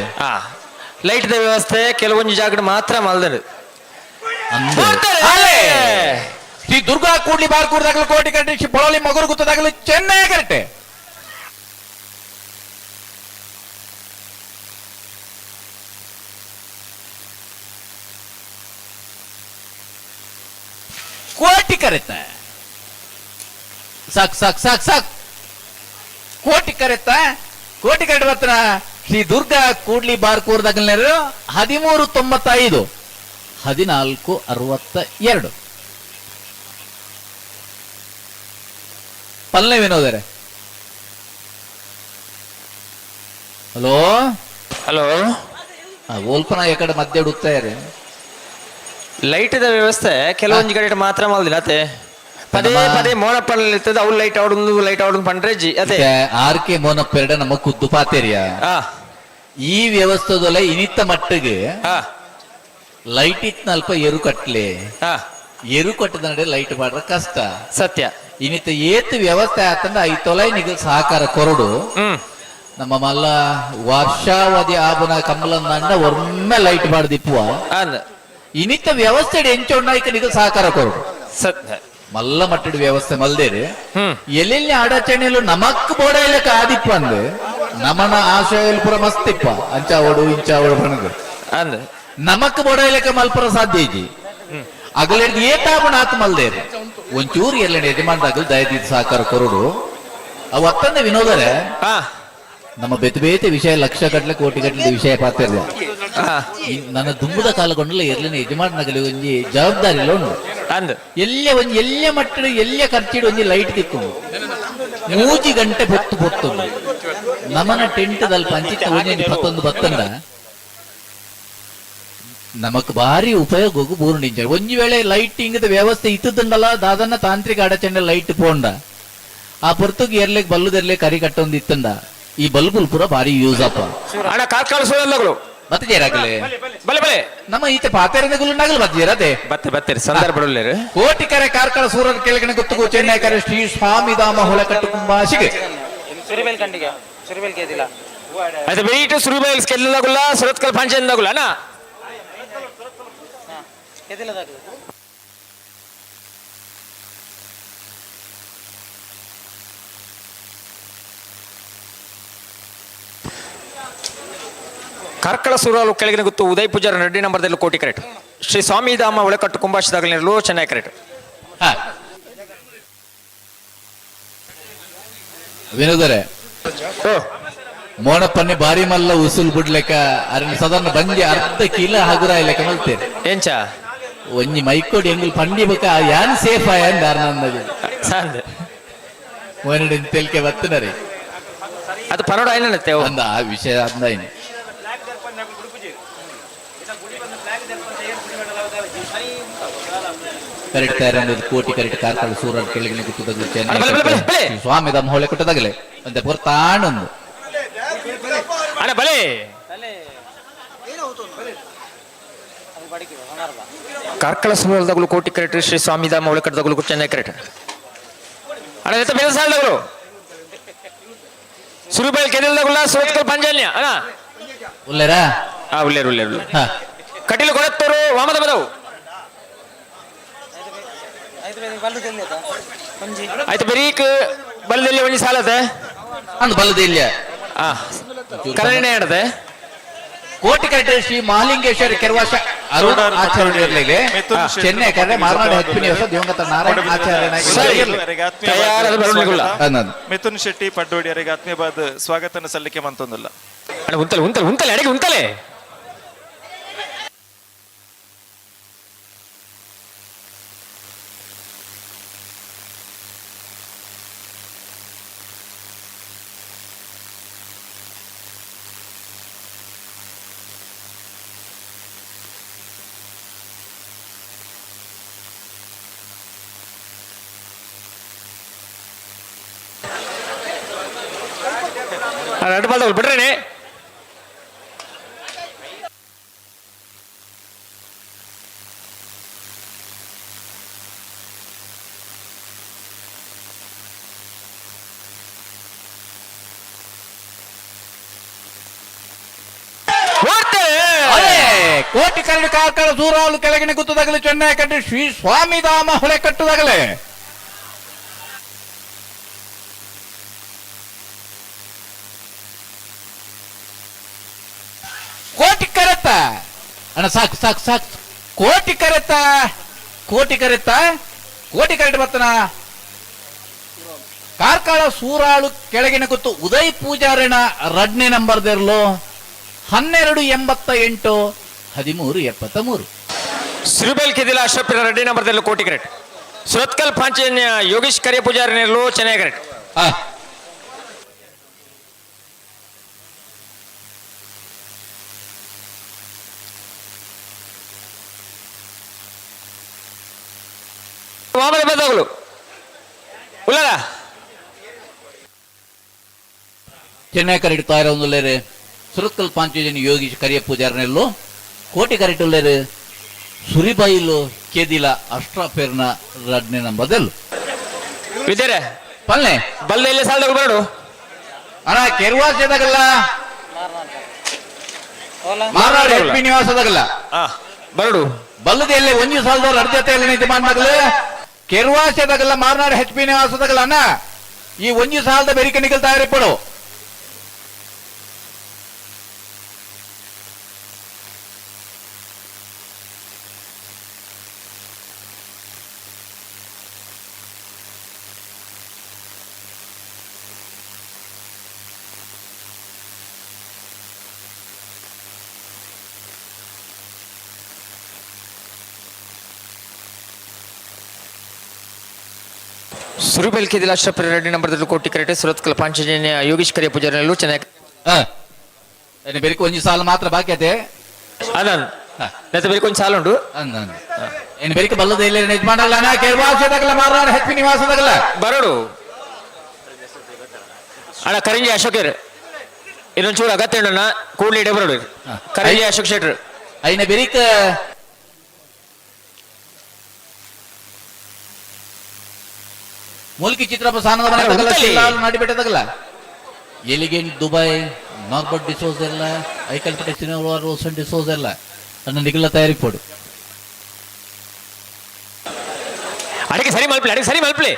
ಲೈಟ್ ವ್ಯವಸ್ಥೆ ಕೆಲವೊಂದು ಜಾಗ ಮಾತ್ರ ಮಲ್ದರು ಶ್ರೀ ದುರ್ಗಾ ಕೂಡ್ಲಿ ಬಾರ್ಕೂರ್ದಾಗಲು ಕೋಟಿ ಕರೆಕ್ಟ್ ಶ್ರೀ ಪೊಳಲಿ ಮೊಗರಗೊತ್ತದಾಗಲು ಚೆನ್ನೈ ಕರೆಕ್ಟ್ ಕೋಟಿ ಕರೆತ ಸಾಕ್ ಕೋಟಿ ಕರೆತ ಕೋಟಿ ಕರೆಕ್ಟ್ ಬರ್ತಾರ ಶ್ರೀ ದುರ್ಗಾ ಕೂಡ್ಲಿ ಬಾರ್ ಕೂರ್ದಾಗಲ್ 1395 1462 ಪಲ್ಲೆ ವಿನೋದರೇ. ಹಲೋ ಹಲೋ, ಓಲ್ಪನ ಈ ಕಡೆ ಮಧ್ಯೆ ಹುಡುಕ್ತಾರೆ. ಲೈಟ್ ವ್ಯವಸ್ಥೆ ಕೆಲವೊಂದು ಕಡೆ ಮಾತ್ರ ಮಲ್ದಿನತೆ ಪದೇ ಪದೇ ಮೋನಪ್ಪನಲ್ಲಿ ಇರ್ತದೆ. ಅವ್ರು ಲೈಟ್ ಆಡೋದು ಪಂಡ್ರೆಜ್ಜಿ ಅದೇ ಆರ್ಕೆ ಮೋನಪ್ಪೆರಡ ನಮ್ಮ ಕುದ್ದು ಪಾತೇರಿಯ ಈ ವ್ಯವಸ್ಥೆದೊಲೆ ಇನಿತ್ತ ಮಟ್ಟಿಗೆ ಲೈಟ್ ಇತ್ನ ಅಲ್ಪ ಎರು ಕಟ್ಲೆ ಎರು ಕಟ್ಟದ ನಡೆ ಲೈಟ್ ಮಾಡ್ರ ಕಷ್ಟ ಸತ್ಯ. ಇನಿತ್ತ ಏತ್ ವ್ಯವಸ್ಥೆ ಆತಂಡ ಐತೊಲೈ ನಿಗ ಸಹಕಾರ ಕೊರಡು ನಮ್ಮ ಮಲ್ಲ ವರ್ಷಾವಧಿ ಆಬನ ಕಮಲಂದ ಒಮ್ಮೆ ಲೈಟ್ ಮಾಡ್ದಿಪ್ಪುವ ಇನಿತ್ತ ವ್ಯವಸ್ಥೆ ಎಂಚೊಂಡ ಈಗ ನಿಗ ಸಹಕಾರ ಕೊರಡು ಸತ್ಯ. ಮಲ್ಲ ಮಟ್ಟದ ವ್ಯವಸ್ಥೆ ಮಲ್ದೇರಿ ಎಲ್ಲೆಲ್ಲಿ ಅಡಚಣೆಲು ನಮಕ್ ಬೋಡೈಲಕ ಆದಿಪ್ಪ ಅಂದ್ ನಮನ ಆಶಯ ಪುರ ಮಸ್ತಿಪ್ಪ ಅಂಚಾವಡು ಇಂಚಾವಡು ಬಣದು ಅಂದ್ ನಮಕ್ ಬೋಡೈಲಕ ಮಲ್ಪುರ ಸಾಧ್ಯ ಐತಿ ಅಗಲೆಡ್ ಏತಾಪಣ ಆತ್ ಮಲ್ದೇರಿ ಒಂಚೂರು ಎಲ್ಲ ಯಜಮಾನ್ದಾಗಲ್ ದಯದಿ ಸಹಕಾರ ಕೊರಡು ಅವು ಅತ್ತಂದ ವಿನೋದರೇ ನಮ್ಮ ಬೇತೆ ಬೇತೆ ವಿಷಯ ಲಕ್ಷ ಗಟ್ಲೆ ಕೋಟಿ ಗಟ್ಲೆ ವಿಷಯ ಪಾತಿರ್ಲ ನನ್ನ ದುಂಬುದ ಕಾಲಗೊಂಡಲ್ಲ ಎರ್ಲಿನ ಯಜಮಾನಗಲಿ ಒಂಜಿ ಜವಾಬ್ದಾರಿ ಉಂಡು ಅಂದ್ ಎಲ್ಲೇ ಒಂಜಿ ಎಲ್ಲೇ ಮಟ್ಟಡು ಎಲ್ಲೇ ಖರ್ಚಿಡು ಒಂಜಿ ಲೈಟ್ ತಿಕ್ಕೊಂಡು 3 ಗಂಟೆ ಪೊತ್ತು ನಮನ ಟೆಂಟ್ದಲ್ಲಿ ಪಂಚಿತ್ತ ಒಂಜಿ 11 ಬತ್ತಂಡ ನಮಕ್ ಭಾರಿ ಉಪಯೋಗ ಬೂರ್ಣಿಂಚ ಒಂಜಿ ವೇಳೆ ಲೈಟಿಂಗ್ ವ್ಯವಸ್ಥೆ ಇತ್ತುಂಡಲ್ಲ ದಾದನ್ನ ತಾಂತ್ರಿಕ ಅಡಚಣೆ ಲೈಟ್ ಪೋಂಡ ಆ ಪೊರ್ತುಗ್ ಎರ್ಲೆಗ್ ಬಲ್ಲುದೆರ್ಲೆ ಕರಿ ಕಟ್ಟೊಂದು ಇತ್ತಂಡ ಈ ಬಲ್ಬುಲ್ ಪೂರ ಭಾರಿ ಯೂಸ್ ಅಪ್ಪ ಅಣ್ಣ ಕಾರ್ಕಳ ಮತ್ತೆ ಜೇರಾಗಲೇ ಬಲೆ ಬಲೆ ನಮ್ಮ ಈತೆ ಪಾತೆರದಗುಲ್ನಾಗಲ್ ಮತ್ತೆ ಜೇರದೆ ಬತ್ತೆ ಸಂದರ್ಭ ಕೋಟಿಕರೆ ಕಾರ್ಕಳ ಸೂರರ ಕೆಳಗಡೆ ಗೊತ್ತುಗು ಚೆನ್ನೈಕರೆ ಶ್ರೀ ಸ್ವಾಮಿಧಾಮ ಹೊಳಕಟ್ಟು ಕುಂಬಾಶಿಗೆ ಸುರಿಬೇಲ್ ಕಂಡಿಗೆ ಸುರಿಬೇಲ್ ಕೇದಿಲ್ಲ ಅದು ಬೆಯಿಟ್ ಸುರಿಬೇಲ್ ಸ್ಕೆಲ್ಲದಾಗುಲ್ಲ ಸುರತ್ಕಲ್ ಪಂಚಂದಾಗುಲ್ಲ ಅಣ್ಣ ಕೇದಿಲ್ಲದಾಗುಲ್ಲ ಕಾರ್ಕಳ ಸೂರಾಲು ಕೆಳಗಿನ ಗೊತ್ತು ಉದಯ್ ಪೂಜಾರ ರೆಡ್ಡಿ ನಂಬರ್ದಲ್ಲಿ ಕೋಟಿ ಕರೆಕ್ಟ್. ಶ್ರೀ ಸ್ವಾಮಿಧಾಮ ಒಳಕಟ್ಟು ಕುಂಭಾಶದಾಗಲಿರಲು ಚೆನ್ನೈ ಕರೆಕ್ಟ್. ವಿನೋದರೇ ಮೋನಪ್ಪನ್ನೇ ಬಾರಿ ಮಲ್ಲ ಉಸುಲ್ ಬಿಡ್ಲೆಕ್ಕ ಅರಣ್ಯ ಸಾಧಾರಣ ಬಂದಿ ಅರ್ಧ ಕಿಲ ಹಗುರ ಇಲ್ಲಕ ಮಲ್ತೇನೆ ಎಂಚ ಒಂಜಿ ಮೈಕೋಡಿ ಎಂಗಿಲ್ ಪಂಡಿ ಬಕ ಯಾನ್ ಸೇಫ್ ಆಯನ್ ದಾರ್ನಂದದು ಸಾಂದ್ ಮೋನಡಿ ತೆಲ್ಕೆ ಬತ್ತನರಿ ಅದು ಪನೋಡ ಏನತ್ತೆ ಅಂದ ಆ ವಿಷಯ ಅಂದಾಯಿನಿ ಕರೆಕ್ಟ್ ತಯಾರಂದು ಕೋಟಿ ಕರೆಕ್ಟ್ ಕಾರ್ಕಳ ಸೂರರ ಕೆಳಗಿನ ಗುತ್ತುದಗಲು ಚೆನ್ನೈ ಸ್ವಾಮಿಧಾಮ ಹೊಳೆ ಕೊಟ್ಟದಾಗಲೇ ಅಂತ ಪೂರ ತಾಣೊಂದು ಅಣ್ಣ ಬಲೆ ಕಾರ್ಕಳ ಸೂರಲ್ದಾಗಲು ಕೋಟಿ ಕರೆಕ್ಟ್ ಶ್ರೀ ಸ್ವಾಮಿಧಾಮ ಒಳ ಕಟ್ಟದಾಗಲು ಚೆನ್ನೈ ಕರೆಕ್ಟ್. ಅಣ್ಣ ಎತ್ತ ಬೇರೆ ಸಾಲದಾಗಲು ಸುರುಬೈಲ್ ಕೆದಿಲ್ದಾಗುಲ್ಲ ಸುರತ್ಕಲ್ ಪಂಜಾಲ್ಯ ಅಣ್ಣ ಉಲ್ಲೇರಾ ಉಲ್ಲೇರು ಕಟೀಲು ಕೊಡತ್ತೂರು ವಾಮದ ಬದವು ಆಯ್ತು ಬರೀಕ್ ಬಲದಲ್ಲಿ ಒಂಜಿ ಸಾಲತೆ ಅಂದ್ ಬಲದಿಲ್ಲ ಕರಣ ಏನದೆ ಕೋಟಿ ಕರೆಕ್ಟ್ ಶ್ರೀ ಮಹಾಲಿಂಗೇಶ್ವರ ಕೆರವಾಶ ಅರುಣ ಆಚಾರ್ಯರಿಗೆ ಚೆನ್ನೈ ಕರೆ ಮಾರ್ನಾಡು ಹತ್ಪಿನಿ ಹೊಸ ದಿವಂಗತ ನಾರಾಯಣ ಆಚಾರ್ಯ ಮಿಥುನ್ ಶೆಟ್ಟಿ ಪಡ್ಡೋಡಿಯರಿಗೆ ಆತ್ಮೀಯವಾದ ಸ್ವಾಗತನ ಸಲ್ಲಿಕೆ ಮಂತೊಂದಿಲ್ಲ. ಉಂತಲೆ ಅಡಿಗೆ ಉಂತಲೆ ரெண்டு பால் விடுறேனே ಕೋಟಿ ಕರಡು ಕಾರ್ಕಳ ಸೂರಾಲು ಕೆಳಗಿನ ಗುತ್ತದಾಗಲೇ ಚೆನ್ನೈ ಕಟ್ಟಿ ಶ್ರೀ ಸ್ವಾಮಿಧಾಮ ಹೊಳೆ ಕಟ್ಟುದಾಗಲೇ ಕೋಟಿ ಕರೆತ್ತ ಅಣ್ಣ ಸಾಕು ಸಾಕು ಸಾಕು ಕೋಟಿ ಕರೆತ್ತ ಕೋಟಿ ಕರೆಕ್ಟ್ ಬರ್ತನ ಕಾರ್ಕಳ ಸೂರಾಳು ಕೆಳಗಿನ ಗುತ್ತು ಉದಯ್ ಪೂಜಾರಿನ ರಡ್ನೆ ನಂಬರ್ದಿರ್ಲು 1288 1373 ಸುರುಬೇಲ್ ಕೆದಿಲ ಅಶ್ರಫ್ ರೆಡ್ಡಿ ನಂಬರ್ದಲ್ಲಿ ಕೋಟಿ ಕರೆಕ್ಟ್ ಸುರತ್ಕಲ್ ಪಾಂಚಜನ್ಯ ಯೋಗೀಶ್ ಕರಿಯ ಪೂಜಾರಿ ನೆರಳು ಚೆನ್ನೈ ಕರೆಕ್ಟ್. ಮಾಮೂಲಿ ಬದಲು ಉಲ್ಲಗ ಚೆನ್ನೈ ಕರೆಕ್ಟ್ ತಾಯಿರ ಒಂದುಲ್ಲೇರು ಸುರತ್ಕಲ್ ಪಾಂಚಜನ್ಯ ಯೋಗೀಶ್ ಕರಿಯ ಪೂಜಾರಿ ನೆರಳು ಕೋಟಿ ಕರೆಕ್ಟ್ ಉಲ್ಲೇರು ಸುರಿಬೈಲು ಕೇದಿಲ ಅಷ್ಟ್ರಾಪೇರ್ನ ರಡ್ನಿನ ಬದಲು ವಿದ್ಯಾರೆ ಪಲ್ಲೆ ಬಲ್ದ ಎಲ್ಲಿ ಸಾಲದಾಗ ಬರಡು ಅಣ್ಣ ಕೆರ್ವಾಸದಾಗಲ್ಲ ಮಾರಾಡ ಎಚ್ ಪಿ ನಿವಾಸದಾಗಲ್ಲ ಬರಡು ಬಲ್ಲದ ಎಲ್ಲಿ ಒಂಜಿ ಸಾಲದವ್ರು ಅರ್ಜತೆ ಎಲ್ಲ ನೀತಿ ಮಾಡ್ದಾಗಲ್ಲ ಕೆರ್ವಾಸದಾಗಲ್ಲ ಮಾರನಾಡ ಎಚ್ ಪಿ ನಿವಾಸದಾಗಲ್ಲ ಅಣ್ಣ ಈ ಒಂಜಿ ಸಾಲದ ಬೆರಿಕೆ ನಿಖಲ್ ತಯಾರಿ ಪಡು ಸುರಿಬೈಲ್ ಕೇದಿಲ ಅಷ್ಟ್ರಾಪೇರ್ ರೆಡ್ಡಿ ನಂಬರ್ ಕೋಟಿ ಕರೆಕ್ಟ್ ಸುರತ್ಕಲ್ ಪಾಂಚಜನ್ಯ ಯೋಗೀಶ್ ಕರಿಯ ಪೂಜಾರಿ ನೆರಳು ಚೆನ್ನೈ ಬೆರಿಕೆ ಒಂಜಿ ಸಾಲ ಮಾತ್ರ ಬಾಕಿ ಅದೇ ಬೆರಿಕೆ ಒಂದು ಸಾಲ ಉಂಟು ಏನು ಬೆರಿಕೆ ಬಲ್ಲದ ಎಲ್ಲಿ ಇದು ಮಾಡಲ್ಲ ಅಣ್ಣ ಕೆರ್ವಾಸದಾಗಲ್ಲ ಮಾರನಾಡ ಎಚ್ ಪಿ ನಿವಾಸದಾಗಲ್ಲ ಬರಡು ಅಣ್ಣ ಕರಿಂಜಿ ಅಶೋಕರ್ ಇನ್ನೊಂಚೂರು ಅಗತ್ಯ ಉಂಟಣ್ಣ ಕೂಡ್ಲಿ ಇಡೇ ಬರಡು ಕರಿಂಜಿ ಅಶೋಕ್ ಶೆಟ್ರ್ ಐನ ಬೆರಿಕ ಮೂಲ್ಕಿ ಚಿತ್ರಪ್ಪ ಸಾನದ ಮನೆ ತಗಲ್ಲ ಶಿಲ್ಲಾಲ್ ನಾಡಿಬೆಟ್ಟದಾಗಲ್ಲ ಎಲಿಗೆಂಟ್ ದುಬೈ ನಾರ್ಬರ್ಟ್ ಡಿಸೋಸ್ ಎಲ್ಲ ಐಕಲ್ಪಟೆ ಸಿನಿಮಾ ರೋಸನ್ ಡಿಸೋಸ್ ಎಲ್ಲ ನನ್ನ ನಿಗಲ ತಯಾರಿ ಪಡು ಅಡಿಗೆ ಸರಿ ಮಲ್ಪಲೆ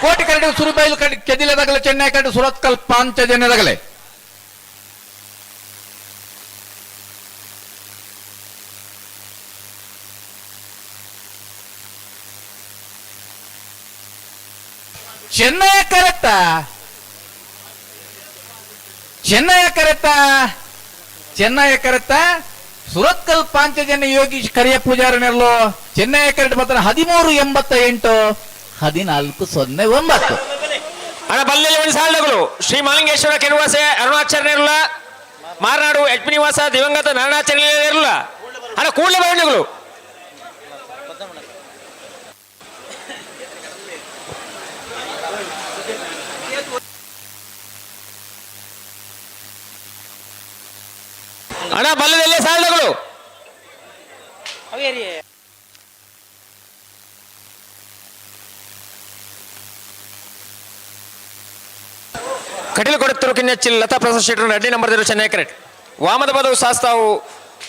ಕೋಟಿ ಕರಡು ಸುರುಬೈಲು ಕೆದಿಲದಾಗಲೆ ಚೆನ್ನೈ ಕರಡು ಸುರತ್ಕಲ್ ಪಾಂಚಜನ್ಯದಾಗಲೆ ಚೆನ್ನೈ ಕರೆತ್ತ ಸುರತ್ಕಲ್ ಪಾಂಚಜನ್ಯ ಯೋಗೀಶ್ ಕರಿಯ ಪೂಜಾರಿ ನೆರಳು ಚೆನ್ನೈ ಕರೆಕ್ಟ್ ಮಾತ್ರ 1388 1409 ಅಣ್ಣ ಬಲ್ಲೆಲ್ಲಿ ಒಂದು ಸಾಲಗಳು ಶ್ರೀ ಮಹಾಲಿಂಗೇಶ್ವರ ಕೆರುವಾಸೆ ಅರುಣಾಚಾರ್ಯ ನೆರಳ ಮಾರನಾಡು ಎಚ್ ಪಿ ನಿವಾಸ ದಿವಂಗತ ನಾರಾಯಣಾಚಾರ್ಯ ನೆರಳ ಅಣ್ಣ ಕೂಡಲೇ ಬರಣ್ಣಗಳು ಅಣ್ಣ ಬಲ್ಲದಲ್ಲೇ ಸಾಲಗಳು ಕಟೀಲು ಕೊಡುತ್ತರು ಕಿನ್ನಚ್ಚಿಲ್ ಲತಾ ಪ್ರಸಾದ್ ಶೆಟ್ಟರ್ ಅಡ್ಡಿ ನಂಬರ್ ಚೆನ್ನೈ ಕರೆಕ್ಟ್ ವಾಮದ ಪದವು ಶಾಸ್ತಾವು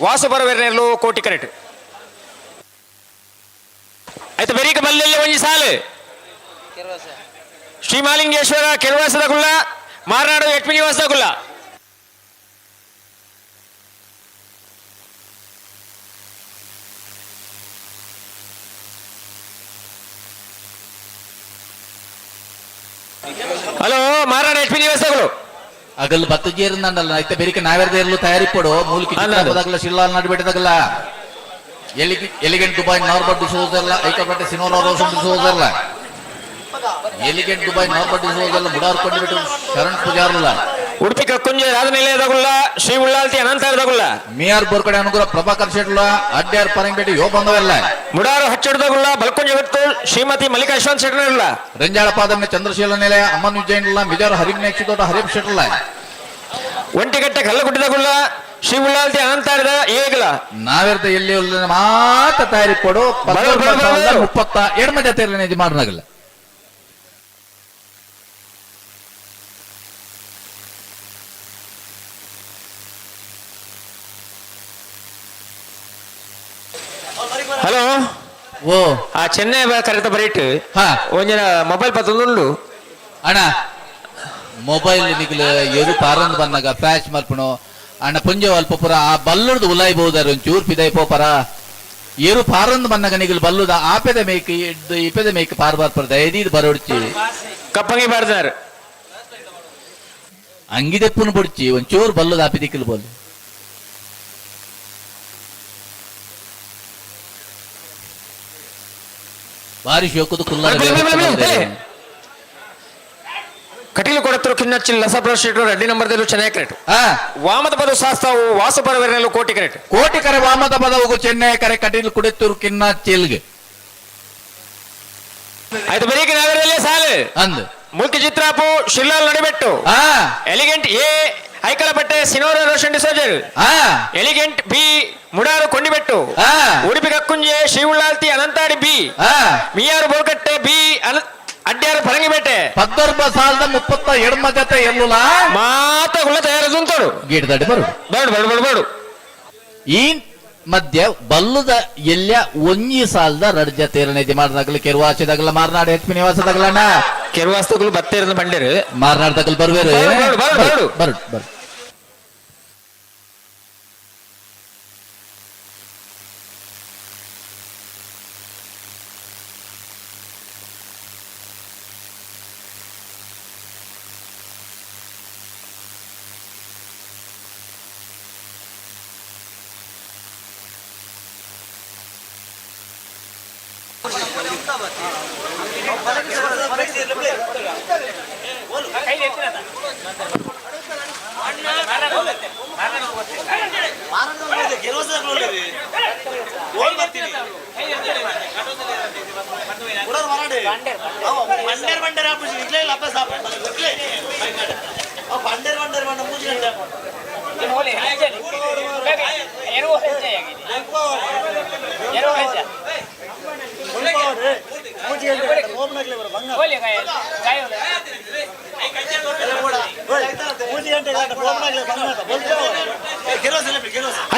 ವಾಸು ಬರವೇರ್ನೆರಲು ಕೋಟಿ ಕರೆಕ್ಟ್ ಆಯ್ತು ಬೆರೀಕ ಬಲ್ಲೆಲ್ಲಿ ಒಂಜಿ ಸಾಲು ಶ್ರೀ ಮಹಾಲಿಂಗೇಶ್ವರ ಕೆರುವಾಸದ ಗುಲ್ಲ ಮಾರನಾಡು ಎಚ್ ಪಿ ನಿವಾಸದ ಗುಲ್ಲ ಹಲೋ ಮಾರಾಡ ಎಚ್ ಪಿ ನಿವಾಸಗಳು ಅಗಲ್ ಬತ್ತಜಿ ಇರಂದಲ್ಲ ಐತೆ ಬೆರಿಕೆ ನಾವೆರ್ದ ಎಲ್ಲೂ ತಯಾರಿ ಪಡು ಮೂಲಿಕೆ ಚಿತ್ರಪದಾಗಲ್ಲ ಶಿಲ್ಲಾಲ್ ನಾಡಿಬಿಟ್ಟದಾಗಲ್ಲ ಎಲಿಗೆಂಟ್ ದುಬೈ ನಾರ್ಬರ್ಟ್ ಡಿಸೋಸ್ ಎಲ್ಲ ಐಕಲ್ಪಟ್ಟೆ ಸಿನೋರಾ ರೋಸನ್ ಡಿಸೋಸ್ ಎಲ್ಲ ಎಲಿಗೆಂಟ್ ದುಬೈ ನಾರ್ಬರ್ಟ್ ಡಿಸೋಸ್ ಎಲ್ಲ ಮುಡಾರ್ ಕೊಂಡ್ಬಿಟ್ಟು ಶರಣ್ ಪೂಜಾರಲ್ಲ ಉಡುಪಿ ಕಕ್ಕುಂಜ ರಾಜನಿಲಯದಾಗುಲ್ಲ ಶ್ರೀ ಉಳ್ಳಾಲ್ತಿ ಅನಂತರದಾಗುಲ್ಲ ಮಿಯಾರ್ ಬೋರ್ಕಡೆ ಅನುಗ್ರಹ ಪ್ರಭಾಕರ್ ಶೆಟ್ಲ ಅಡ್ಯಾರ್ ಪರಂಗೇಟಿ ಯೋ ಬಂದವೆಲ್ಲ ಮುಡಾರು ಹಚ್ಚಡದಾಗುಲ್ಲ ಬಲ್ಕುಂಜ ಹೊತ್ತು ಶ್ರೀಮತಿ ಮಲ್ಲಿಕಾ ಯಶವಂತ್ ಶೆಟ್ಟರ್ಲ ರಂಜಾಳ ಪಾದಮ್ಯ ಚಂದ್ರಶೀಲ ನಿಲಯ ಅಮ್ಮನ್ ವಿಜಯನ್ಲ ಮಿಜಾರ ಹರಿಮ್ನೇಕ್ಷಿ ದೊಡ್ಡ ಹರಿಪ್ ಶೆಟ್ಲ ಒಂಟಿಗಟ್ಟೆ ಕಲ್ಲಗುಡ್ಡದಾಗುಲ್ಲ ಶ್ರೀ ಉಳ್ಳಾಲ್ತಿ ಅನಂತರದ ಏಗಲ ನಾವೆರ್ದ ಎಲ್ಲಿ ಮಾತ ತಯಾರಿ ಕೊಡು 32 ಜೊತೆ ಮಾಡ್ನಾಗಲ್ಲ ಹಲೋ ಓ ಆ ಚೆನ್ನೈ ಕರೆಕ್ಟ್ ಬರೀಟ್ ಹಾ ಒಂದಿನ ಮೊಬೈಲ್ ಪತ್ತೊಂದುಂಡು ಅಣ್ಣ ಮೊಬೈಲ್ ನಿಖಿಲ್ ಎರು ಪಾರಂದ್ ಬಂದಾಗ ಪ್ಯಾಚ್ ಮಲ್ಪಣು ಅಣ್ಣ ಪುಂಜ ಅಲ್ಪ ಪುರ ಆ ಬಲ್ಲುಡ್ದು ಉಲಾಯ್ಬಹುದಾರ ಒಂಚೂರು ಪಿದೈ ಪೋಪರ ಎರು ಪಾರಂದ್ ಬಂದಾಗ ನಿಖಿಲ್ ಬಲ್ಲುದ ಆಪೆದ ಮೇಕ್ ಇಪೆದ ಮೇಕ್ ಪಾರ್ ಬಾರ್ಪರ್ದ ಎದೀದ್ ಬರೋಡ್ಚಿ ಕಪ್ಪಂಗಿ ಬಾರ್ದಾರ್ ಅಂಗಿದೆಪ್ಪುನು ಬುಡ್ಚಿ ಒಂಚೂರು ಬಲ್ಲುದ ಆಪಿ ದಿಕ್ಕಿಲ್ ಬೋಲ್ ಬಾರಿ ಶೋಕದ ಕುಲ್ಲ ಕಟೀಲು ಕೊಡತ್ತರು ಕಿನ್ನಚ್ಚಿಲ್ ಲಸಪ್ರ ಸ್ಟ್ರೀಟ್ ರೆಡ್ಡಿ ನಂಬರ್ದಲ್ಲೂ ಚೆನ್ನೈ ಕ್ರೆಟ್ ವಾಮದ ಪದ ಶಾಸ್ತ್ರವು ವಾಸುಪರವೆರನಲ್ಲೂ ಕೋಟಿ ಕ್ರೆಟ್ ಕೋಟಿ ಕರೆ ವಾಮದ ಪದವು ಚೆನ್ನೈ ಕರೆ ಕಟೀಲು ಕುಡೆತ್ತೂರು ಕಿನ್ನಚ್ಚಿಲ್ಗೆ ಆಯ್ತು ಬರೀ ನಾಗರದಲ್ಲಿ ಸಾಲು ಅಂದ್ ಮುಲ್ಕಿ ಚಿತ್ರಾಪು ಶಿಲ್ಲಾಲ್ ನಡಿಬೆಟ್ಟು ಎಲಿಗೆಂಟ್ ಎ ಐಕಲಪಟ್ಟೆ ಸಿನೋರ ರೋಷನ್ ಡಿಸೋಜರ್ ಎಲಿಗೆಂಟ್ ಬಿ ಮುಡಾರು ಕೊಂಡಿಬೆಟ್ಟು ಉಡುಪಿ ಕಕ್ಕುಂಜೆ ಶಿವುಳ್ಳಾಲ್ತಿ ಅನಂತಾಡಿ ಬಿ ಮಿಯಾರು ಬೋಲ್ಕಟ್ಟೆ ಬಿ ಅಡ್ಡ್ಯಾರು ಪರಂಗಿಬೇಟೆ 14 ಸಾಲದ 37 ಜೊತೆ ಎಲ್ಲುಲ ಮಾತ ಗುಳ್ಳ ತಯಾರದುಂತೋಡು ಗೀಟದಡಿ ಬರು ಬೇಡು ಈ ಮಧ್ಯ ಬಲ್ಲುದ ಎಲ್ಲ ಒಂಜಿ ಸಾಲದ ರಡ್ ಜೊತೆ ಎರಡನೇದಿ ಮಾಡಿದಾಗಲು ಕೆರುವಾಚದಾಗಲ ಮಾರ್ನಾಡು ಹೆಚ್ಚು ನಿವಾಸದಾಗಲಣ್ಣ ಕೆರುವಾಸ್ತಗಳು ಬತ್ತೇರದ ಬಂಡೇರು ಮಾರ್ನಾಡ್ದಾಗಲು ಬರ್ಬೇರು ಬರು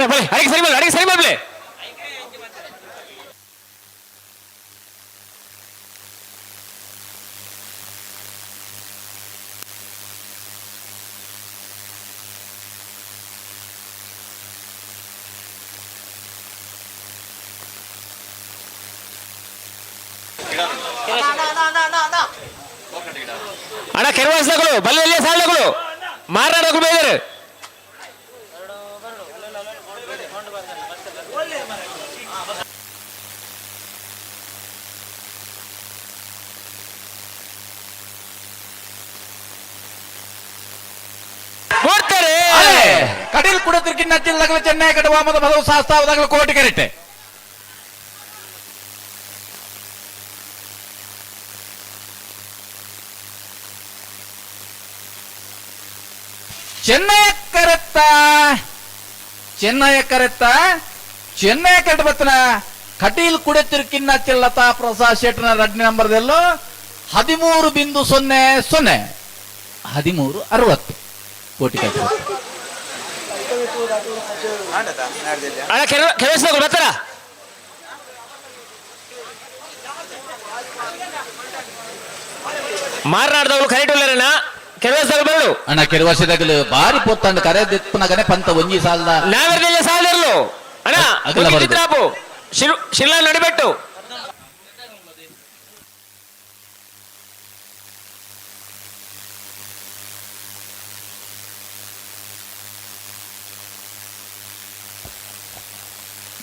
ಅಡಿಗೆ ಸರಿ ಮಾಡ್ಲೆ ಅಣ್ಣ ಕೆರವಾಸಗಳು ಬಲ್ಲೆಲ್ಲ ಸಾಲಗಳು ಮಾರಾಡಗಳು ಬೇರೆ ಕಟೀಲ್ ಕುಡತಿರ್ಕಿನ್ನ ಹಚ್ಚಿದಾಗಲೂ ಚೆನ್ನೈ ಕಡೆ ವಾಮದ ಪದವು ಶಾಸ್ತ್ರವಾದಾಗಲೂ ಕೋಟಿ ಕರೆಕ್ಟೆ ಚೆನ್ನೈ ಕರೆಕ್ಟ್ ಬತ್ತನ ಕಟೀಲ್ ಕುಡತಿರ್ಕಿನ್ನ ಲತಾ ಪ್ರಸಾದ್ ಶೆಟ್ನ ರಡ್ನಿ ನಂಬರ್ದಲ್ಲೂ 13.00 1360 ಕೋಟಿ ಕರೆಕ್ಟ್ ಬರ್ತಾರ ಮಾರ್ನಾಡ್ದವ್ರು ಕರೆಕ್ಟ್ ಇಲ್ಲರಣ್ಣ ಕೆರವಾಸದಾಗ ಬರಲು ಅಣ್ಣ ಕೆರವಾಸದಾಗಲು ಬಾರಿ ಪೊತ್ತಂಡು ಕರೆ ದಿಪ್ಪನಗನೆ ಪಂತ ಒಂಜಿ ಸಾಲದ ನಾವೆಲ್ಲ ಸಾಲದಿರ್ಲು ಅಣ್ಣ ಚಿತ್ರಾಪು ಶಿಲ್ಲಾ ನಡಿಬೆಟ್ಟು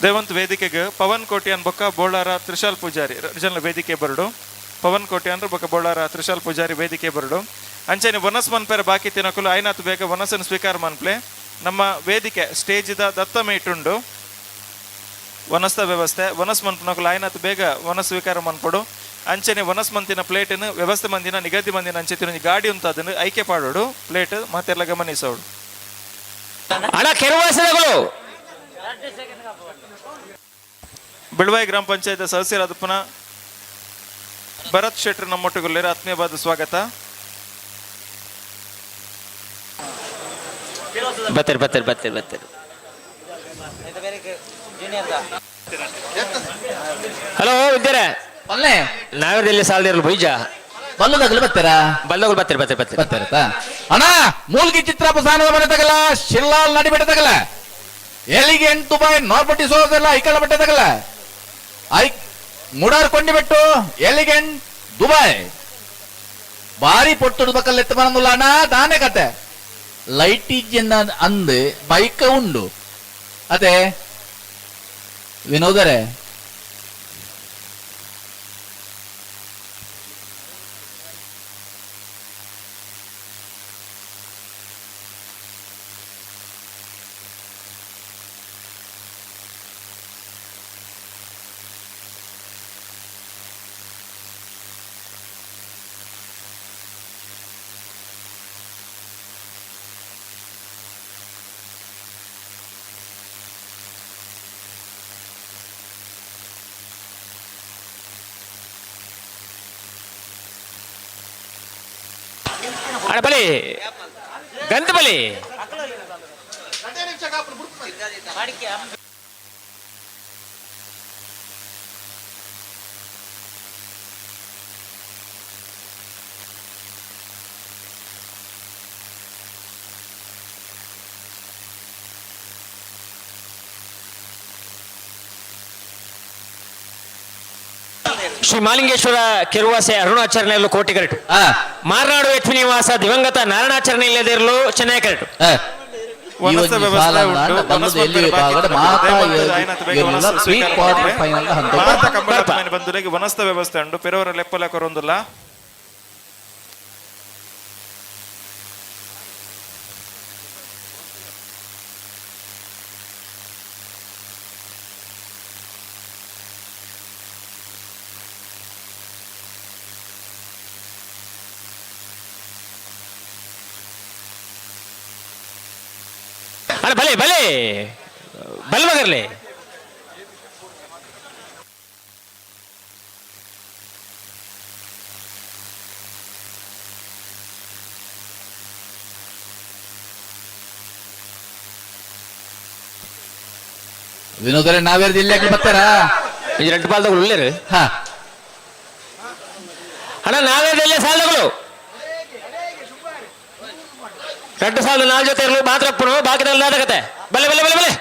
ದೇವಂತ್ ವೇದಿಕೆಗೆ ಪವನ್ ಕೋಟಿ ಅನ್ಬೊಕ್ಕ ಬೋಳಾರ ತ್ರಿಶಾಲ್ ಪೂಜಾರಿ ರಿಜನಲ್ ವೇದಿಕೆ ಬರಡು ಪವನ್ ಕೋಟಿ ಅಂದ್ರೆ ಬೊಕ್ಕ ಬೋಳಾರ ತ್ರಿಶಾಲ್ ಪೂಜಾರಿ ವೇದಿಕೆ ಬರಡು ಅಂಚೆನೆ ವನಸ್ ಮನ್ಪೇರ ಬಾಕಿ ತಿನ್ನಕಲು ಆಯ್ನಾತ್ ಬೇಗ ವನಸ್ಸನ್ನು ಸ್ವೀಕಾರ ಮನ್ಪ್ಲೆ ನಮ್ಮ ವೇದಿಕೆ ಸ್ಟೇಜಿದ ದತ್ತ ಮೇಟುಂಡು ವನಸ್ದ ವ್ಯವಸ್ಥೆ ವನಸ್ ಮನ್ಪನಕಲು ಆಯ್ನಾತ್ ಬೇಗ ವನಸ್ ಸ್ವೀಕಾರ ಮನ್ಪಡು ಅಂಚೆನೆ ವನಸ್ ಮಂತಿನ ಪ್ಲೇಟನ್ನು ವ್ಯವಸ್ಥೆ ಮಂದಿನ ನಿಗದಿ ಮಂದಿನ ಅಂಚೆ ತಿರುಗಿ ಗಾಡಿ ಅಂತ ಅದನ್ನು ಆಯ್ಕೆ ಪಾಡೋಡು ಪ್ಲೇಟ್ ಮತ್ತೆಲ್ಲ ಗಮನಿಸೋಡು ಅಣ್ಣ ಕೆರವಾಸಗಳು ಬಿಳ್ವಾಯಿ ಗ್ರಾಮ ಪಂಚಾಯತ್ ಸದಸ್ಯರಾದ ಪುನಃ ಭರತ್ ಶೆಟ್ರ್ ನಮ್ಮೊಟ್ಟಿಗೊಳ್ಳಿರ ಆತ್ಮೀಯವಾದ ಸ್ವಾಗತ. ಬರ್ತಾರೆ ಹಲೋ ವಿದ್ಯಾರ ಬಲ್ಲೆ ನಾಗರದಲ್ಲಿ ಸಾಲದಿರಲು ಬೈಜ ಬಲ್ಲದಾಗಲು ಬರ್ತಾರಾ ಬಲ್ಲೋಗಳು ಬರ್ತೀರಿ ಬರ್ತಾರತ್ತ ಅಣ್ಣ ಮೂಲ್ಗಿ ಚಿತ್ರ ಪ್ರಸಾನದ ಮನೆ ತಗಲ ಶಿಲ್ಲಾಲ್ ನಡಿಬೇಟ ತಗಲ ಎಲಿಗೆಂಟ್ ದುಬೈ ನಾರ್ಬಟಿ ಸೋದಲ್ಲ ಐಕಳ ಬಟ್ಟೆ ತಗಲ ಐ ಮುಡಾರ್ ಕೊಂಡಿಬಿಟ್ಟು ಎಲಿಗೆಂಟ್ ದುಬೈ ಭಾರಿ ಪೊಟ್ಟು ಬಕ್ಕಲ್ ಎತ್ತ ಬಂದಿಲ್ಲ ಅಣ್ಣ ತಾನೇ ಕತೆ ಲೈಟಿಜ್ ಅಂದ್ ಬೈಕ್ ಉಂಡು ಅದೇ ವಿನೋದರೇ ಅಣ್ಣ ಬಲಿ ಗಂತ ಬಲಿ ಶ್ರೀ ಮಾಲಿಂಗೇಶ್ವರ ಕೆರುವಾಸೆ ಅರುಣಾಚರಣೆಯಲ್ಲೂ ಕೋಟಿ ಕರೆಟು ಮಾರ್ನಾಡು ಎಚ್ ನಿವಾಸ ದಿವಂಗತ ನಾರಾಯಣಾಚರಣೆ ಇಲ್ಲದೆ ಇರಲು ಚೆನ್ನೈ ಕರೆಟು ಬಂಧುಗಳಿಗೆ ವನಸ್ಥ ವ್ಯವಸ್ಥೆ ಉಂಟು ಪೆರವರ ಲೆಪ್ಪಲ ಕೊರೊಂದುಲ್ಲ ಅಣ್ಣ ಬಲೆ ಬಲೆ ಬಲ್ಮಗರ್ಲೆ ವಿನೋದರೇ ನಾವೇರ್ ಜಿಲ್ಲೆಗೆ ಬರ್ತಾರಾ ಇದು ರೆಡ್ ಪಾಲ್ದಗಳು ಉಳ್ಳೇರು ಹಾ ಅಣ್ಣ ನಾವೇರ್ದಲ್ಲೇ ಸಾಲಗಳು ರೆಡ್ ಸಾಲ ನಾಲ್ ಜೊತೆ ಇರಲು ಮಾತ್ರ ಬಾಕಿದಲ್ಲಿ ನಾಟಕತೆ ಬಲೆ ಬಲೆ ಬಲೆ ಬಲೆ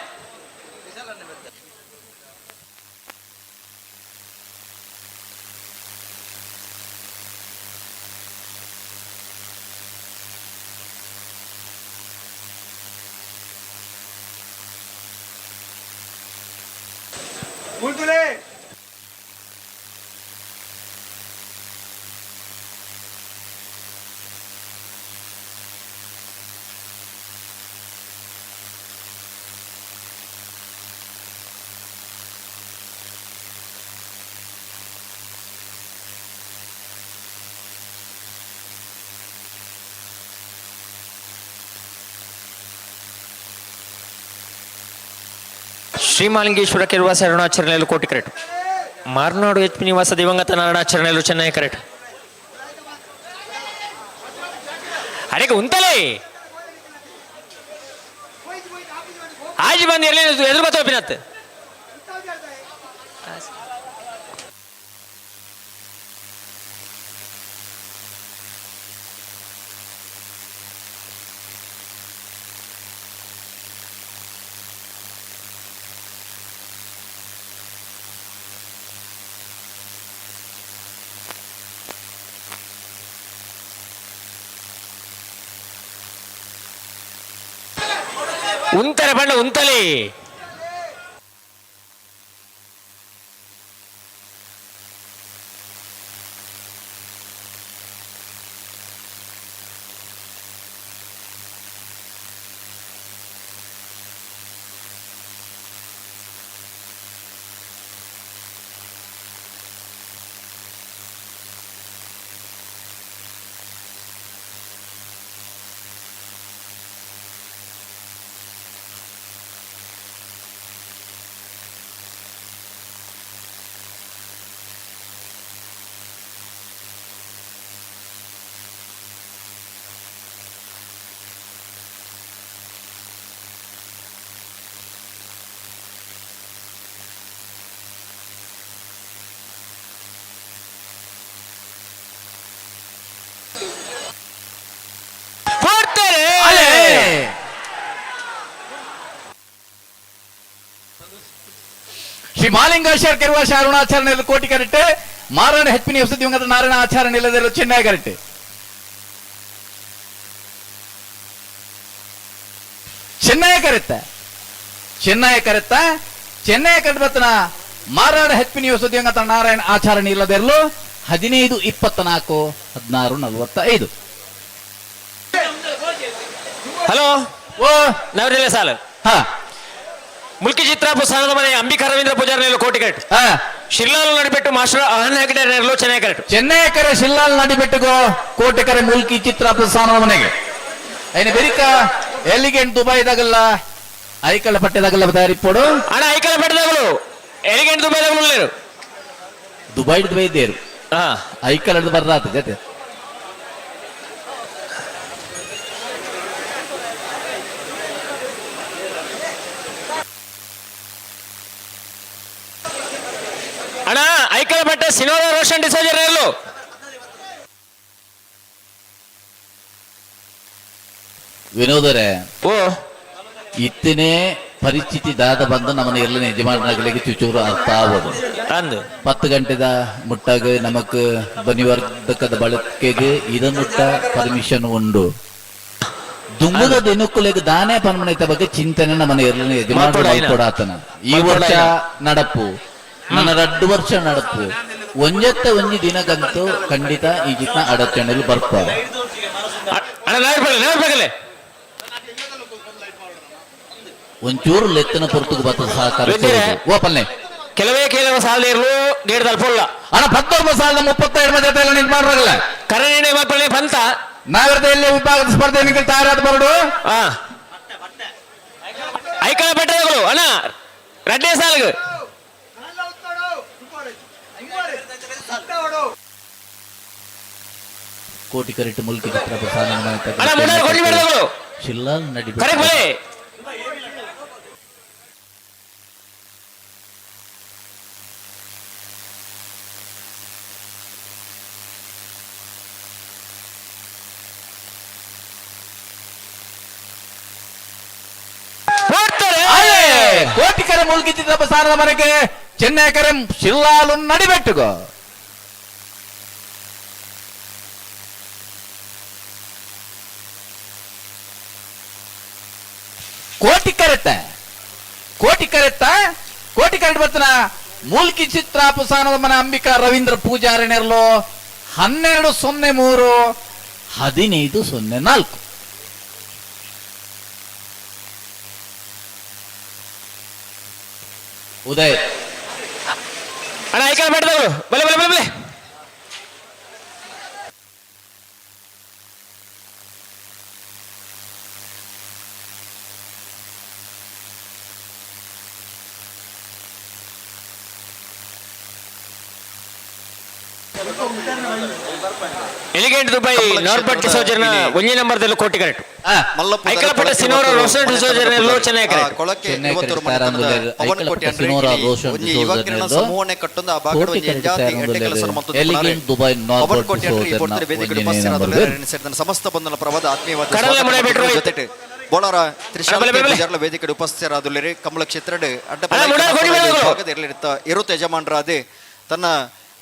ಶ್ರೀಮಾಲಿಂಗೇಶ್ವರ ಕೆರುವಾಸ ಅರುಣಾಚರಣೆಯಲ್ಲೂ ಕೋಟಿ correct Marnadu H P Nivasa ದಿವಂಗತ ನಾರಾಯಣಾಚರಣೆಯಲ್ಲೂ ಚೆನ್ನೈ ಕರೆಕ್ಟ್ ಅರೆಗೆ ಉಂತಲೇ ಆಜಿ ಬಂದು ಎಲ್ಲಿ ಎದುರು ಬತ್ತವ ಪಿನತ್ ಉಂತರೆ ಬಣ್ಣ ಉಂತಲೇ ಶ್ರೀ ಮಾಲಿಂಗೇಶ್ವರ ಕೆರುವ ಅರುಣಾಚಾರಣೆಯಲ್ಲಿ ಕೋಟಿ ಕರೆಕ್ಟ್ ಮಾರಾಣ ಹೆಚ್ಚಿನ ಹೊಸ ದಿವಂಗತ ನಾರಾಯಣ ಆಚಾರಣೆ ಇಲ್ಲದೆಲ್ಲ ಚೆನ್ನೈ ಕರೆಕ್ಟ್ ಚೆನ್ನೈ ಕರೆತ್ತ ಚೆನ್ನೈ ಕರೆಬತ್ತನ ಮಾರಾಡ ಹೆಚ್ಚಿನ ಹೊಸ ದಿವಂಗತ ನಾರಾಯಣ ಆಚಾರಣೆ ಇಲ್ಲದೆರಲು 15-24-16-45. ಹಲೋ ಓ ನವರಿಲ್ಲ ಸಾಲ ಹಾ ಮುಲ್ಕಿ ಚಿತ್ರಾಪು ಸಾಲದ ಮನೆ ಅಂಬಿಕಾ ರವೀಂದ್ರ ಪೂಜಾರಿ ಕೋಟಿ ಕರೆಕ್ಟ್ ಶಿಲ್ಲಾಲ್ ನಡಿಬೆಟ್ಟು ಮಾಸ್ಟರ್ ಆಹನ್ ಹೆಗಡೆ ಚೆನ್ನೈ ಕರೆಕ್ಟ್ ಚೆನ್ನೈ ಕರೆ ಶಿಲ್ಲಾಲ್ ನಡಿಬೆಟ್ಟುಗೋ ಕೋಟೆಕರೆ ಮುಲ್ಕಿ ಚಿತ್ರಾಪು ಸಾಲದ ಮನೆಗೆ అయిన ಬೆರಿಕ ಎಲಿಗೆಂಟ್ ದುಬೈದಾಗಲ್ಲ ಐಕಳ ಪಟ್ಟೆದಾಗಲ್ಲ ತಯಾರಿಪ್ಪೋಡು ಅಣ್ಣ ಐಕಳ ಪಟ್ಟೆದಾಗಲು ಎಲಿಗೆಂಟ್ ದುಬೈದಾಗಲು ಲೇರು ದುಬೈ ದುಬೈದೇರು ಐಕಳ ಬರ್ರಾತ ಜೊತೆ ಅಣ್ಣ ಐಕಳ ಪಟ್ಟೆ ಸಿನೋರ ರೋಷನ್ ಡಿಸೋಜರ್ ಎಲ್ಲೋ ವಿನೋದರೇ ಓ ಇತ್ತನೇ ಪರಿಸ್ಥಿತಿ ದಾದ ಬಂದು ನಮ್ಮನ್ನ ಎಲ್ಲ ಯಜಮಾನಗಳಿಗೆ ಚುಚೂರು ಅರ್ಥ ಆಗೋದು ಅಂದು 10 ಗಂಟೆದ ಮುಟ್ಟಾಗ ನಮಕ್ ಬನಿವರ್ಧಕದ ಬಳಕೆಗೆ ಇದನ್ನುಟ್ಟ ಪರ್ಮಿಷನ್ ಉಂಡು ದುಂಬುದ ದಿನಕ್ಕುಲೆಗೆ ದಾನೆ ಪನ್ಮನೈತ ಬಗ್ಗೆ ಚಿಂತನೆ ನಮ್ಮನ್ನ ಎಲ್ಲ ಯಜಮಾನ ಕೊಡಾತನ ಈ ವರ್ಷ ನಡಪು ನನ್ನ 2 ವರ್ಷ ನಡಪು ಒಂಜತ್ತ ಒಂಜಿ ದಿನಗಂತೂ ಖಂಡಿತ ಈ ಜಿತ್ನ ಅಡಚಣೆಯಲ್ಲಿ ಬರ್ತಾರೆ ಒಂಚೂರು ಲೆತ್ತನ ಪೊರ್ತುకు ಬರ್ತದ ಸಹಕಾರ ಓಪನ್ನೆ ಕೆಲವೇ ಸಾಲ ಇರಲು ಗೇಡ್ ತಲುಪಲ್ಲ ಅಣ್ಣ 1932 ಜೊತೆ ಎಲ್ಲ ನಿಂತು ಮಾಡ್ರಲ್ಲ ಕರಣಿಣೆ ಮಕ್ಕಳೇ ಬಂತ ನಾಗರದಲ್ಲಿ ವಿಭಾಗದ ಸ್ಪರ್ಧೆ ನಿಂಗೆ ತಯಾರಾದ ಬರಡು ಐಕಳ ಪಟ್ಟೆಗಳು ಅಣ್ಣ ರಡ್ಡೆ ಸಾಲ್ಗೆ ಕೋಟಿ ಕರೆಕ್ಟ್ ಮುಲ್ಕಿ ಶಿಲ್ಲಾಲ್ ನಡಿ ಕೋಟಿಕರೆ ಮುಲ್ಕಿದ್ದ ಸಾರದ ಮನೆಗೆ ಚೆನ್ನೈ ಕರೆ ಶಿಲ್ಲಾಲು ನಡಿಬೆಟ್ಟುಗೋ ಕೋಟಿ ಕರೆಕ್ಟ್ ಬರ್ತನ ಮೂಲ್ಕಿ ಚಿತ್ರಾಪು ಸಾನದ ಮನ ಅಂಬಿಕಾ ರವೀಂದ್ರ ಪೂಜಾರಿನೆರ್ಲು 12-03-15-04 ಉದಯ್ ಅಣ್ಣ ಐಕಲ್ ಮಾಡಿದವರು ಬಲೆ ಬಲೆ ಬಲೆ ಬಲೆ ಎಲಿಗೆಂಟ್ ದುಬೈ ನಾರ್ಬಟ್ ಡಿಸೋಜರ್ನ 1 ನಂಬರ್ದಲ್ಲಿ ಕೋಟಿ ಕರೆಕ್ಟ್ ಐಕಲಪಟ್ಟ ಸಿನೋರ ರೋಷನ್ ಡಿಸೋಜರ್ನಲ್ಲೂ ಚೆನ್ನೈ ಕರೆಕ್ಟ್ ಕೊಳಕ್ಕೆ ಇವತ್ತು ಪವನ್ ಕೋಟಿ ಅಂದ್ರೆ ಒಂಜಿ ಯುವಕರನ್ನ ಸಮೂಹನೆ ಕಟ್ಟೊಂದು ಆ ಭಾಗದ ಒಂಜಿ ಜಾತಿ ಎಡ್ಡೆ ಕೆಲಸ ಮತ್ತು ಎಲಿಗೆಂಟ್ ದುಬೈ ನಾರ್ಬಟ್ ಪವನ್ ಕೋಟಿ ಅಂದ್ರೆ ಈ ಪೊರ್ತರೆ ವೇದಿಕೆ ಉಪಸ್ಥಿತರಾದವರು ಸೇರಿದ ಸಮಸ್ತ ಬಂಧನ ಪ್ರವಾದ ಆತ್ಮೀಯವಾದ ಜೊತೆಗೆ ಬೋಳಾರ ತ್ರಿಶಾಲ ಪೂಜಾರ್ಲ ವೇದಿಕೆ ಉಪಸ್ಥಿತರಾದವರು ಕಮಲ ಕ್ಷೇತ್ರಡ್ ಅಡ್ಡ ಇರಲಿರುತ್ತ ಇರುತ್ತ ಯಜಮಾನರಾದೆ ತನ್ನ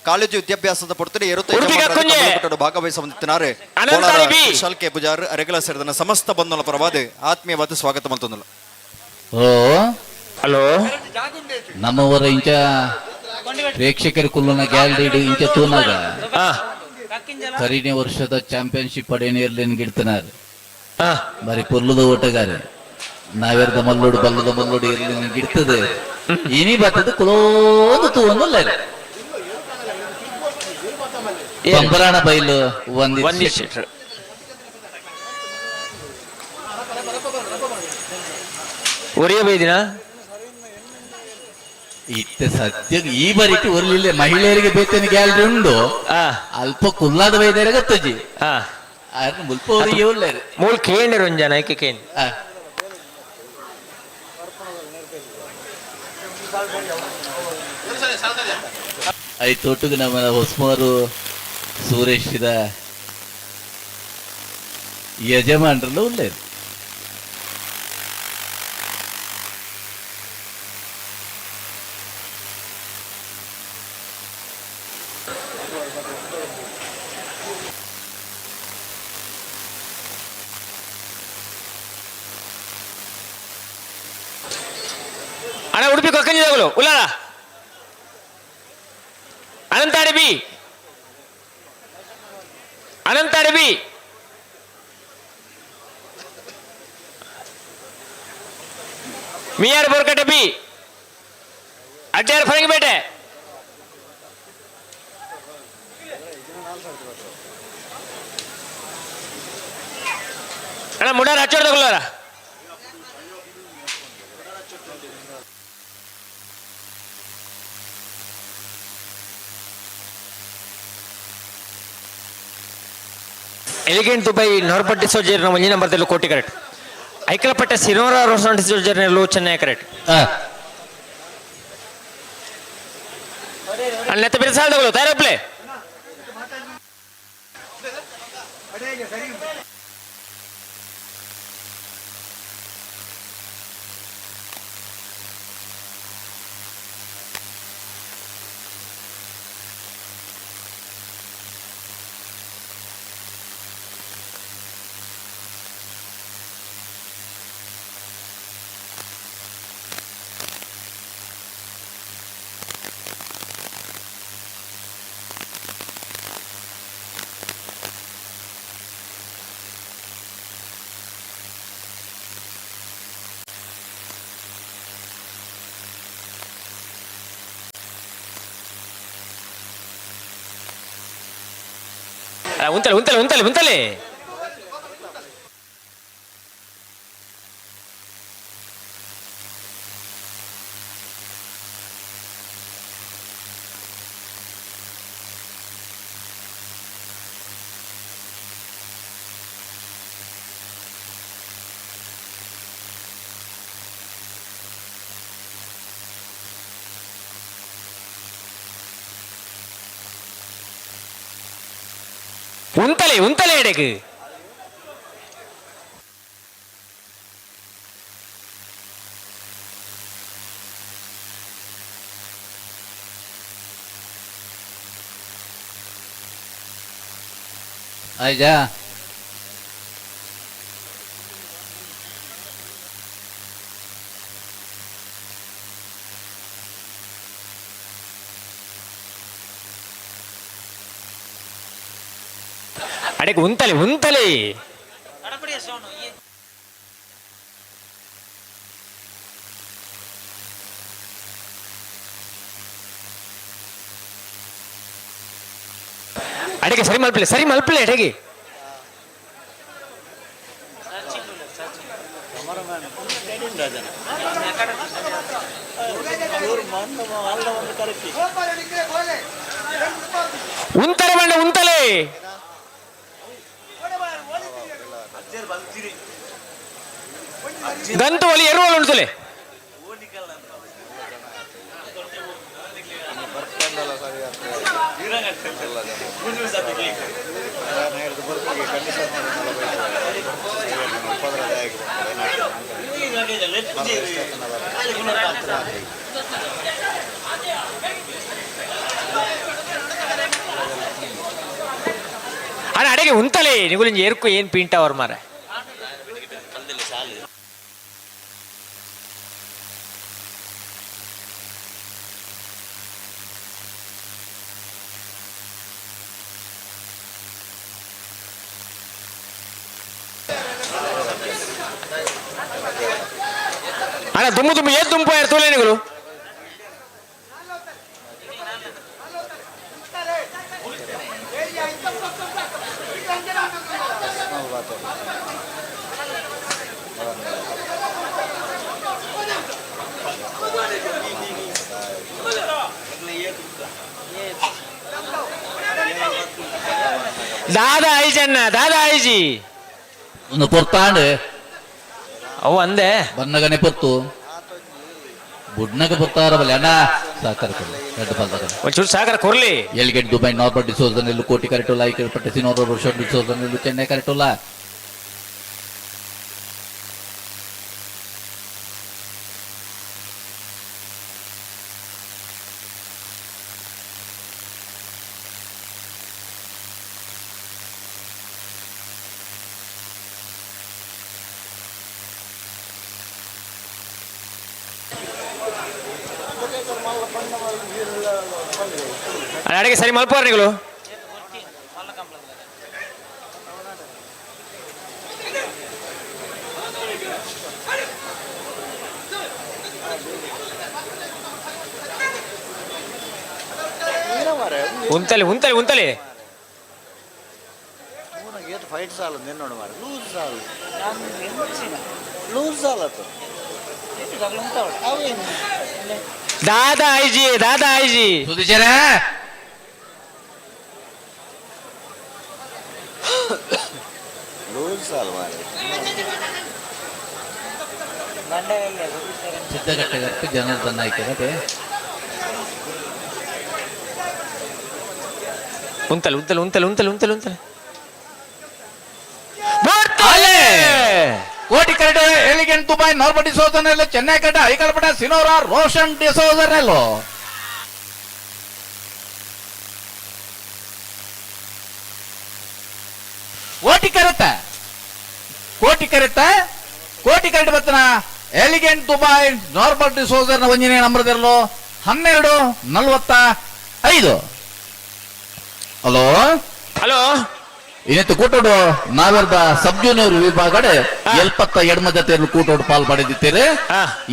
ಕಾಲೇಜು ವಿದ್ಯಾಭ್ಯಾಸದ ಪೊರ್ತರೆ ಇರುತ್ತ ಭಾಗವಹಿಸುತ್ತಿದ್ದಾರೆ ಶಾಲ್ಕೆ ಪೂಜಾರ್ ಅರೆಗಲ ಸೇರಿದ ಸಮಸ್ತ ಬಂಧನ ಪರವಾದ ಆತ್ಮೀಯವಾದ ಸ್ವಾಗತ ಮಂತೊಂದಲ್ಲ ಓ ಹಲೋ ನಮ್ಮವರ ಇಂಚ ಪ್ರೇಕ್ಷಕರ ಕುಲ್ಲುನ ಗ್ಯಾಲರಿ ಇಂಚ ತೂನಾಗ ಕರೀನೆ ವರ್ಷದ ಚಾಂಪಿಯನ್ಶಿಪ್ ಪಡೆಯನೇರ್ಲೇನ್ ಗಿಡ್ತನಾರ ಬರೀ ಪೊಲ್ಲುದ ಓಟಗಾರ ನಾವೆರ್ದ ಮಲ್ಲೋಡು ಬಲ್ಲದ ಮಲ್ಲೋಡು ಇರ್ಲಿ ಗಿಡ್ತದೆ ಇನಿ ಬರ್ತದ ಕುಲೋದು ತೂವೊಂದು ಬಂಬರಾಣ ಬೈಲು ಒಂದಿಷ್ಟು ಒರಿಯ ಬೈದಿನ ಇತ್ತೆ ಸದ್ಯ ಈ ಬರಿಟಿ ಒರ್ಲಿಲ್ಲ ಮಹಿಳೆಯರಿಗೆ ಬೇತೇನೆ ಗ್ಯಾಲರಿ ಉಂಡು ಅಲ್ಪ ಕುಲ್ಲಾದ ಬೈದಾರೆ ಗೊತ್ತಜಿ ಮುಲ್ಪ ಅವರಿಗೆ ಒಳ್ಳೆ ಮೂಲ್ ಕೇಂದ್ರ ರಂಜನ ಏಕೆ ಕೇಂದ್ರ ಐತೊಟ್ಟಿಗೆ ನಮ್ಮ ಹೊಸ್ಮಾರು ಸೂರೇಶಿದ ಯಜಮಾನ್ರಲ್ಲ ಒಳ್ಳೆಯದು ಅಣ್ಣ ಉಡುಪಿ ಕೊಕ್ಕಂಜಿದಗಳು Ullala Anantadi B Anantadi B Miyar Borkatte B Addara Farangipete ಅಣ್ಣ ಮುಡಾರ ಹಚ್ಚೋಡ್ ತಗೊಳ್ಳಾರ ಎಲಿಗೆಂಟ್ ದುಬೈ ನೋರ್ಪಟ್ಟಿ ಸೋಜರ್ನ ಒಂಜಿ ನಂಬರ್ದಲ್ಲೂ ಕೋಟಿ ಕರೆಕ್ಟ್ ಐಕಲಪಟ್ಟೆ ಸಿನೋರ ರೋಸಂಟಿ ಸೋಜರ್ನಲ್ಲೂ ಚೆನ್ನೈ ಕರೆಕ್ಟ್ ಅಲ್ಲೆತ್ತ ಬಿರು ಸಾಲ ತಗೊಳ್ಳೋ ತಯಾರಪ್ಲೆ ಉಂತಲೆ ಉಂತಲೆ ಉಂತಲೆ ಉಂತಲೆ ಉಂತಲೆ ಉಂತಲೆ ಎಡೆಗೆ ಆಯ್ತಾ ಅಡೆಗೆ ಉಂತಲೆ ಉಂತಲೆ ಅಡೆಗೆ ಸರಿ ಮಲ್ಪಲೆ ಅಡೆಗೆ ಉಂತಲೆ ಬಂಡ ಉಂತಲೆ ಗಂತು ಒಲಿ ಎರುವಲು ಉಂಟಲೆ ಅಣ್ಣ ಅಡೆಗೆ ಉಂತಲೆ ನಿಗುಲಿಂಜ ಏರ್ಕು ಏನ್ ಪಿಂಟ ಅವ್ರ ಮಾರ ಅಣ್ಣ ದುಮ್ಮು ದುಮ್ಮು ಏನ್ ದುಂಪು ಯಾರು ತೋಲೇನಿಗಳು ದಾದಾ ಐಜಿ ಅಣ್ಣ ದಾದಾ ಐಜಿ ಒಂದು ಪೊರ್ತಾಂಡ್ ಅವು ಅಂದೆ ಬನ್ನಗನೆ ಪೊತ್ತು ಬುಡ್ನಗ ಪೊತ್ತಾರ ಬಲೆ ಅಣ್ಣ ಸಾಕರ ಕೊಡ್ಲಿ ಎರಡು ಪಲ್ದಾಗ ಒಂಚೂರು ಸಾಗರ ಕೊರ್ಲಿ ಎಲ್ಗೆಟ್ ದುಬೈ ನಾರ್ಬಲ್ ಡಿಸೋರ್ದನೆಲ್ಲು ಕೋಟಿ ಕರೆಕ್ಟುಲ್ಲ ಐಕಲ್ಪಟ್ಟೆ ಸಿನೋರ ರೋಷನ್ ಡಿಸೋರ್ದನೆಲ್ಲು ಚೆನ್ನೈ ಕರೆಕ್ಟುಲ್ಲ ಅಡಿಗೆ ಸರಿ ಮಲ್ಪೋರ್ ನೀವು ಉಂತಲಿ ಉಂತಲಿ ಉಂತಲಿ ಫೈಟ್ ಸಾಲ ನಿನ್ನೋಡು ಮಾರ ಲೂಸ್ ಸಾಲ ಲೂಸ್ ಸಾಲ दादा आई जी ಸುಧಿಚರ ಲೂಸ್ ಸಾಲ ಮಾರ ಸಿದ್ಧಘಟ್ಟಗಟ್ಟು ಜನಾರ್ದನ್ ನಾಯ್ಕರತೆ ಉಂತಲ್ ಉಂತಲ್ ಉಂತಲ್ ಉಂತಲ್ ಉಂತಲ್ ಉಂತಲ್ ಕೋಟಿ ಕರಡು ಎಲಿಗೆಂಟ್ ದುಬೈ ನಾರ್ಮಲ್ ಡಿಸೋಜರ್ನೆಲ್ಲೋ ಚೆನ್ನೈ ಕರಡು ಐಕಲ್ಪಟ ಸಿನೋರಾ ರೋಷನ್ ಡಿಸೋಜರ್ನೆಲ್ಲೋ ಕೋಟಿ ಕರಡು ಬತ್ತನ ಎಲಿಗೆಂಟ್ ದುಬೈ ನಾರ್ಮಲ್ ಡಿಸೋಜರ್ನ ಒಂಜನೇ ನಂಬರ್ದಿರಲು 12:45 ಹಲೋ ಹಲೋ ಇನ್ನತ್ತು ಕೂಟೋಡು ನಾವೆರ್ದ ಸಬ್ ಜೂನಿಯರ್ ವಿಭಾಗಡೆ 72 ಜತೆಯಲ್ಲಿ ಕೂಟೋಡು ಪಾಲ್ಪಡೆದಿದ್ದೇವೆ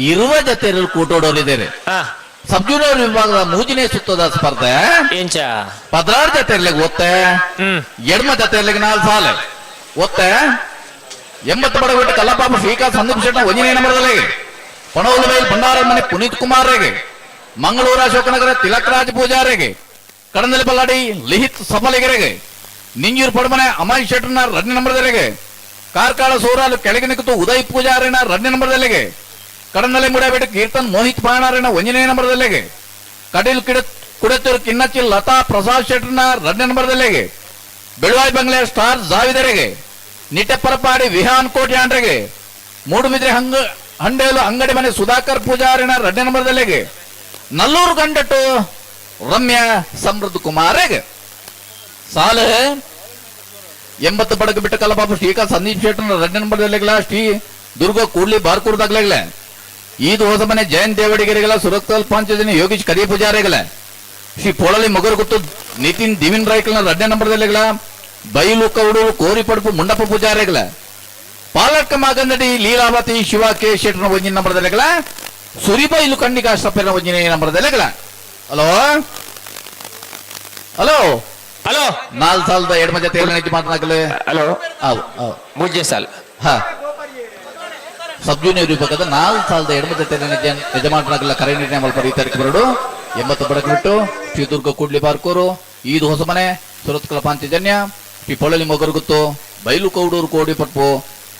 20 ಜತೆಯಲ್ಲಿ ಕೂಟೋಡೋರಿದ್ದೇವೆ ಸಬ್ ಜೂನಿಯರ್ ವಿಭಾಗದ 3ನೇ ಸುತ್ತದ ಸ್ಪರ್ಧೆ 16 ಜತೆಯಲ್ಲಿ ಒತ್ತೆ 2 ಜತೆಯಲ್ಲಿ 4 ಸಾಲೆ ಒತ್ತೆ 80 ಬಡಗಟ್ಟು ಕಲ್ಲಪ್ಪ ಶ್ರೀಕಾ ಸಂದೀಪ್ ಶೆಟ್ಟ 1ನೇ ನಂಬರ್ದಲ್ಲಿ ಪಣೋಲುವೇಲ್ ಭಂಡಾರಮನೆ ಪುನೀತ್ ಕುಮಾರ್ಗೆ ಮಂಗಳೂರು ಅಶೋಕನಗರ ತಿಲಕ್ ರಾಜ್ ಪೂಜಾರಿಗೆ ಕಡಂದಲಿ ಬಲ್ಲಾಡಿ ಲಿಹಿತ್ ಸಫಲಿಗರಿಗೆ ನಿಂಜೂರು ಪಡಮನೆ ಅಮಾಯ್ ಶೆಟ್ಟರ್ನ 2ನೇ ನಂಬರ್ದಲ್ಲಿಗೆ ಕಾರ್ಕಾಳ ಸೋರಾಲು ಕೆಳಗೆ ನಿಂತು ಉದಯ್ ಪೂಜಾರಿನ 2ನೇ ನಂಬರ್ದಲ್ಲಿಗೆ ಕಡಂದಲೆ ಮುಡಬೇಟ ಕೀರ್ತನ್ ಮೋಹಿತ್ ಪಾಣಾರಿನ 1ನೇ ನಂಬರ್ದಲ್ಲಿಗೆ ಕಡಿಲ್ ಕುಡತ್ತೂರು ಕಿನ್ನಚ್ಚಿ ಲತಾ ಪ್ರಸಾದ್ ಶೆಟ್ಟರ್ನ 2ನೇ ನಂಬರ್ದಲ್ಲಿಗೆ ಬೆಳವಾಯಿ ಬಂಗ್ಲೆ ಸ್ಟಾರ್ ಜಾವಿದರಿಗೆ ನಿಟ್ಟೆಪ್ಪರಪಾಡಿ ವಿಹಾನ್ ಕೋಟ್ಯಾಂಡ್ರಿಗೆ ಮೂಡುಬಿದ್ರೆ ಹಂಡೇಲು ಅಂಗಡಿ ಮನೆ ಸುಧಾಕರ್ ಪೂಜಾರಿನ 2ನೇ ನಂಬರ್ದಲ್ಲಿಗೆ ನಲ್ಲೂರು ಗಂಡಟ್ಟು ರಮ್ಯಾ ಸಮೃದ್ಧ ಕುಮಾರ್ಗೆ ಸಾಲ 80 ಬಡಗ ಬಿಟ್ಟ ಕಲ್ಲಪಾಪ ಶ್ರೀಕಾ ಸಂದೀಪ್ ಶೆಟ್ಟರ್ನ 2ನೇ ನಂಬರ್ದಲ್ಲಿಗಲ ಶ್ರೀ ದುರ್ಗ ಕೂಡ್ಲಿ ಬಾರ್ಕೂರ್ದಾಗ್ಲಾಗಲ ಈದ್ ಹೊಸ ಮನೆ ಜಯಂತ್ ದೇವಡಿಗರಿಗಲ ಸುರತ್ಕಲ್ ಪಂಚಜನಿ ಯೋಗೀಶ್ ಕರಿಯ ಪೂಜಾರಿಗಲ ಶ್ರೀ ಪೊಳಲಿ ಮಗರುಗುತ್ತು ನಿತಿನ್ ದಿವಿನ್ ರಾಯ್ಕಲ್ನ 2ನೇ ನಂಬರ್ದಲ್ಲಿಗಲ ಬೈಲು ಕೌಡೂರು ಕೋರಿ ಪಡುಪು ಮುಂಡಪ್ಪ ಪೂಜಾರಿಗಲ ಪಾಲಕ್ಕ ಮಾಗಂದಡಿ ಲೀಲಾವತಿ ಶಿವ ಕೆ ಶೆಟ್ಟರ್ನ 1ನೇ ನಂಬರ್ದಲ್ಲಿಗಲ ಸುರಿಬೈಲು ಕಂಡಿಕಾ ಅಷ್ಟಪ್ಪನ 1ನೇ ನಂಬರ್ದಲ್ಲಿಗಲ ಹಲೋ ಹಲೋ ಹಲೋ 4 ಸಾಲದ 2 ಜೊತೆ ಮಾತನಾಡಲು ಹಲೋ ಹೌದು ಮುಜ್ಜೆ ಸಾಲ್ ಸಬ್ ಜೂನಿಯರ್ ವಿಭಾಗದ 4 ಸಾಲದ 2 ಜೊತೆ ಯಜಮಾನರಾಗಲ್ಲ ಕರೆ ನಿರ್ಣಯ ಮಲ್ಪ ರೀತಿಯಾಗಿ ಬರಡು 80 ಬಡಕ್ ಬಿಟ್ಟು ಶ್ರೀ ದುರ್ಗ ಕೂಡ್ಲಿ ಬಾರ್ಕೂರು ಈದ್ ಹೊಸಮನೆ ಸುರತ್ಕಲ ಪಾಂಚಜನ್ಯ ಶ್ರೀ ಪೊಳಲಿ ಮೊಗರುಗುತ್ತು ಬೈಲು ಕೌಡೂರು ಕೋಡಿ ಪಟ್ಪು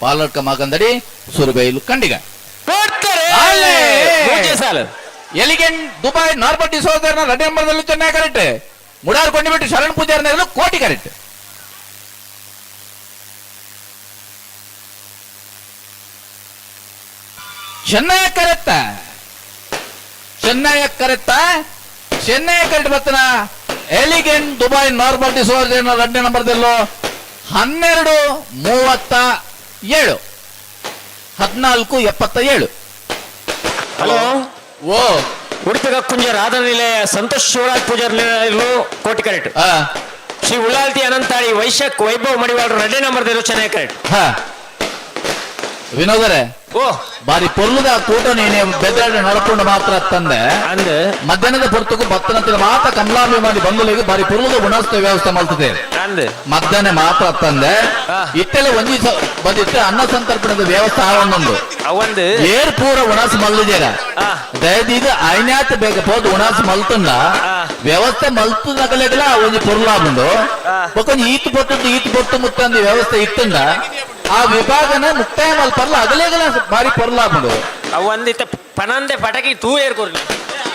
ಪಾಲಡ್ಕ ಮಾಗಂದಡಿ ಸುರಬೈಲು ಕಂಡಿಗ ಎಲಿಗೆಂಟ್ ದುಬೈ ನಾರ್ಮಲ್ ಡಿಸೋಜರ್ನ 2ನೇ ನಂಬರ್ದಲ್ಲಿ ಚೆನ್ನೈ ಕರೆಕ್ಟ್ ಮುಡಾರ್ ಕೊಂಡಿಬಿಟ್ಟು ಶರಣ್ ಪೂಜಾರಿನ ಕೋಟಿ ಕರೆಕ್ಟ್ ಚೆನ್ನೈ ಕರೆಕ್ಟ್ ಬತ್ತನ ಎಲಿಗೆಂಟ್ ದುಬೈ ನಾರ್ಮಲ್ ಡಿಸೋಜರ್ನ 2ನೇ ನಂಬರ್ದಲ್ಲೂ 12:37 14:77 ಹಲೋ ಓ ಉಡುಪಿ ಕಕ್ಕುಂಜ ರಾಧಾ ನಿಲಯ ಸಂತೋಷ್ ಶಿವರಾಜ್ ಪೂಜಾರಿ ಕೋಟಿ ಕರೆಕ್ಟ್ ಶ್ರೀ ಉಳ್ಳಾಲ್ತಿ ಅನಂತಾಳಿ ವೈಶಾಖ್ ವೈಭವ್ ಮಡಿವಾಳರು 2ನೇ ನಂಬರ್ದಿರೋ ಚೆನ್ನೈ ಕರೆಕ್ಟ್ ವಿನೋದರೇ ಓ ಬಾರಿ ಪೊರ್ಲುದ ಕೂಟ ನೀನೆ ಬೆದ್ದಾಡಿ ನಡ್ಕೊಂಡು ಮಾತ್ರ ತಂದೆ ಅಂದ್ ಮಧ್ಯಾಹ್ನದ ಪೊರ್ತುಕು ಭತ್ತನಂತರ ಮಾತ್ರ ಕಮಲಾಭಿಮಾನಿ ಬಂಧುಗಳಿಗೆ ಬಾರಿ ಪೊರ್ಲುದ ಗುಣಸ್ಥ ವ್ಯವಸ್ಥೆ ಮಾಡ್ತದೆ ಅಂದ್ ಮಧ್ಯಾಹ್ನ ಮಾತ್ರ ತಂದೆ ಇತ್ತೆಲ್ಲ ಒಂಜಿ ಬಂದಿತ್ತೆ ಅನ್ನ ಸಂತರ್ಪಣದ ವ್ಯವಸ್ಥೆ ಆವೊಂದೊಂದು ಅವಂದ್ ಏರ್ ಪೂರ ಉಣಾಸ್ ಮಲ್ದಿದ್ದೀರ ದಯದೀದು ಐನ್ಯಾತ್ ಬೇಗ ಹೋದ್ ಉಣಾಸ್ ಮಲ್ತಂಡ ವ್ಯವಸ್ಥೆ ಮಲ್ತನಗಲೆಗಲ ಒಂಜಿ ಪೊರ್ಲಾಬುಂಡು ಬೊಕೊಂಜಿ ಈತ್ ಬೊಟ್ಟು ಮುತ್ತಂದ ವ್ಯವಸ್ಥೆ ಇತ್ತಂಡ ಆ ವಿಭಾಗನ ಮುಕ್ತಾಯ ಮಲ್ಪರ್ಲ ಅಗಲೇಗಲ ಬಾರಿ ಪೊರ್ಲಾಬುಂಡು ಅವಂದಿತ್ತ ಪನಂದೆ ಪಟಕಿ ತೂ ಏರ್ಕೊರ್ಲಿ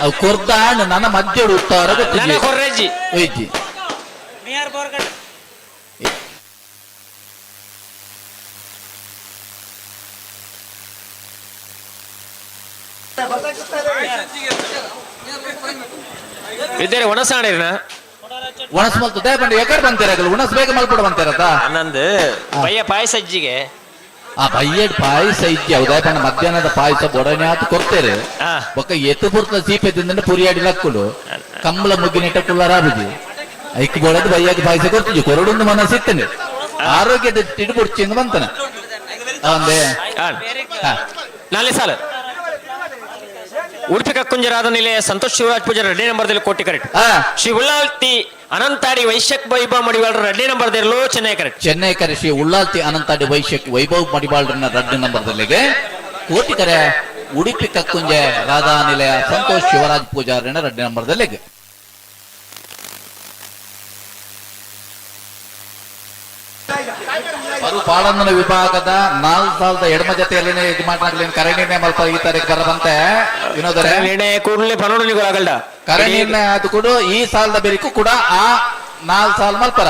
ಅವು ಕೊರ್ದ ನನ್ನ ಮಧ್ಯ ಉತ್ತಾರ ಕೊರ್ರೆಜ್ಜಿ ಒಯ್ಜಿ ಇದ್ದೇನೆ ಒಣಸಾಣಿರ್ನ ಒಣಸ್ ಮಲ್ತದೆ ಬಂದು ಎಕಡೆ ಬಂತೀರ ಉಣಸ್ ಬೇಗ ಮಲ್ಪಡ ಬಂತೀರತ್ತ ನಂದು ಬಯ್ಯ ಪಾಯಸ ಅಜ್ಜಿಗೆ ಆ ಬಯ್ಯಡ್ ಪಾಯಸ ಇದ್ಯ ಉದಯಪಣ್ಣ ಮಧ್ಯಾಹ್ನದ ಪಾಯಸ ಬೊಡನೆ ಕೊಡ್ತೇರೆ ಬೊಕ್ಕ ಎತ್ತು ಪುರ್ತ ಸೀಪೆ ತಿಂದ ಪುರಿಯಾಡಿ ಲಕ್ಕುಡು ಕಂಬಳ ಮುಗ್ಗಿನಿಟ್ಟ ಕುಳ್ಳರಾಬುಜಿ ಐಕ್ ಬೋಳದ ಬಯ್ಯಾಗ ಪಾಯಸ ಕೊಡ್ತಿದ್ವಿ ಕೊರಡೊಂದು ಮನಸ್ಸಿತ್ತನೆ ಆರೋಗ್ಯದ ತಿಡುಬುಡ್ಚಿಂದ ಬಂತನ ಅವಂದೇ ನಾಳೆ ಸಾಲ ಉಡುಪಿ ಕಕ್ಕುಂಜರಾದ ನಿಲಯ ಸಂತೋಷ್ ಶಿವರಾಜ್ ಪೂಜಾರಿ 2 ನಂಬರ್ದಲ್ಲಿ ಕೋಟಿ ಕರೆಕ್ಟ್ ಶ್ರೀ ಉಳ್ಳಾಲ್ತಿ ಅನಂತಾಡಿ ವೈಶ್ಯಕ್ ವೈಭವ್ ಮಡಿವಾಳರ 2 ನಂಬರ್ದಲ್ಲೂ ಚೆನ್ನೈ ಕರೆಕ್ಟ್ ಶ್ರೀ ಉಳ್ಳಾಲ್ತಿ ಅನಂತಾಡಿ ವೈಶ್ಯಕ್ ವೈಭವ್ ಮಡಿವಾಳರನ್ನ 2 ನಂಬರ್ದಲ್ಲಿಗೆ ಕೋಟಿ ಕರೆ ಉಡುಪಿ ಕಕ್ಕುಂಜ ರಾಧಾ ನಿಲಯ ಸಂತೋಷ್ ಶಿವರಾಜ್ ಪೂಜಾರಿನ 2 ನಂಬರ್ದಲ್ಲಿಗೆ ಪಾಳಂದನ ವಿಭಾಗದ 4,000 ಎಡಮ ಜೊತೆಯಲ್ಲಿ ಯಜಮಾನರಲ್ಲಿ ಕರೆ ನಿರ್ಣಯ ಮಲ್ಪ ಈ ತಾರೀಕು ಬರದಂತೆ ವಿನೋದರೇ ಕೂಡಲೇ ಪನೋಡನಿಗಳಾಗಲ್ಡ ಕರೆ ನಿರ್ಣಯ ಅದು ಕೂಡ ಈ ಸಾಲದ ಬೇರಿಗೂ ಕೂಡ ಆ 4 ಸಾಲ ಮಲ್ಪರ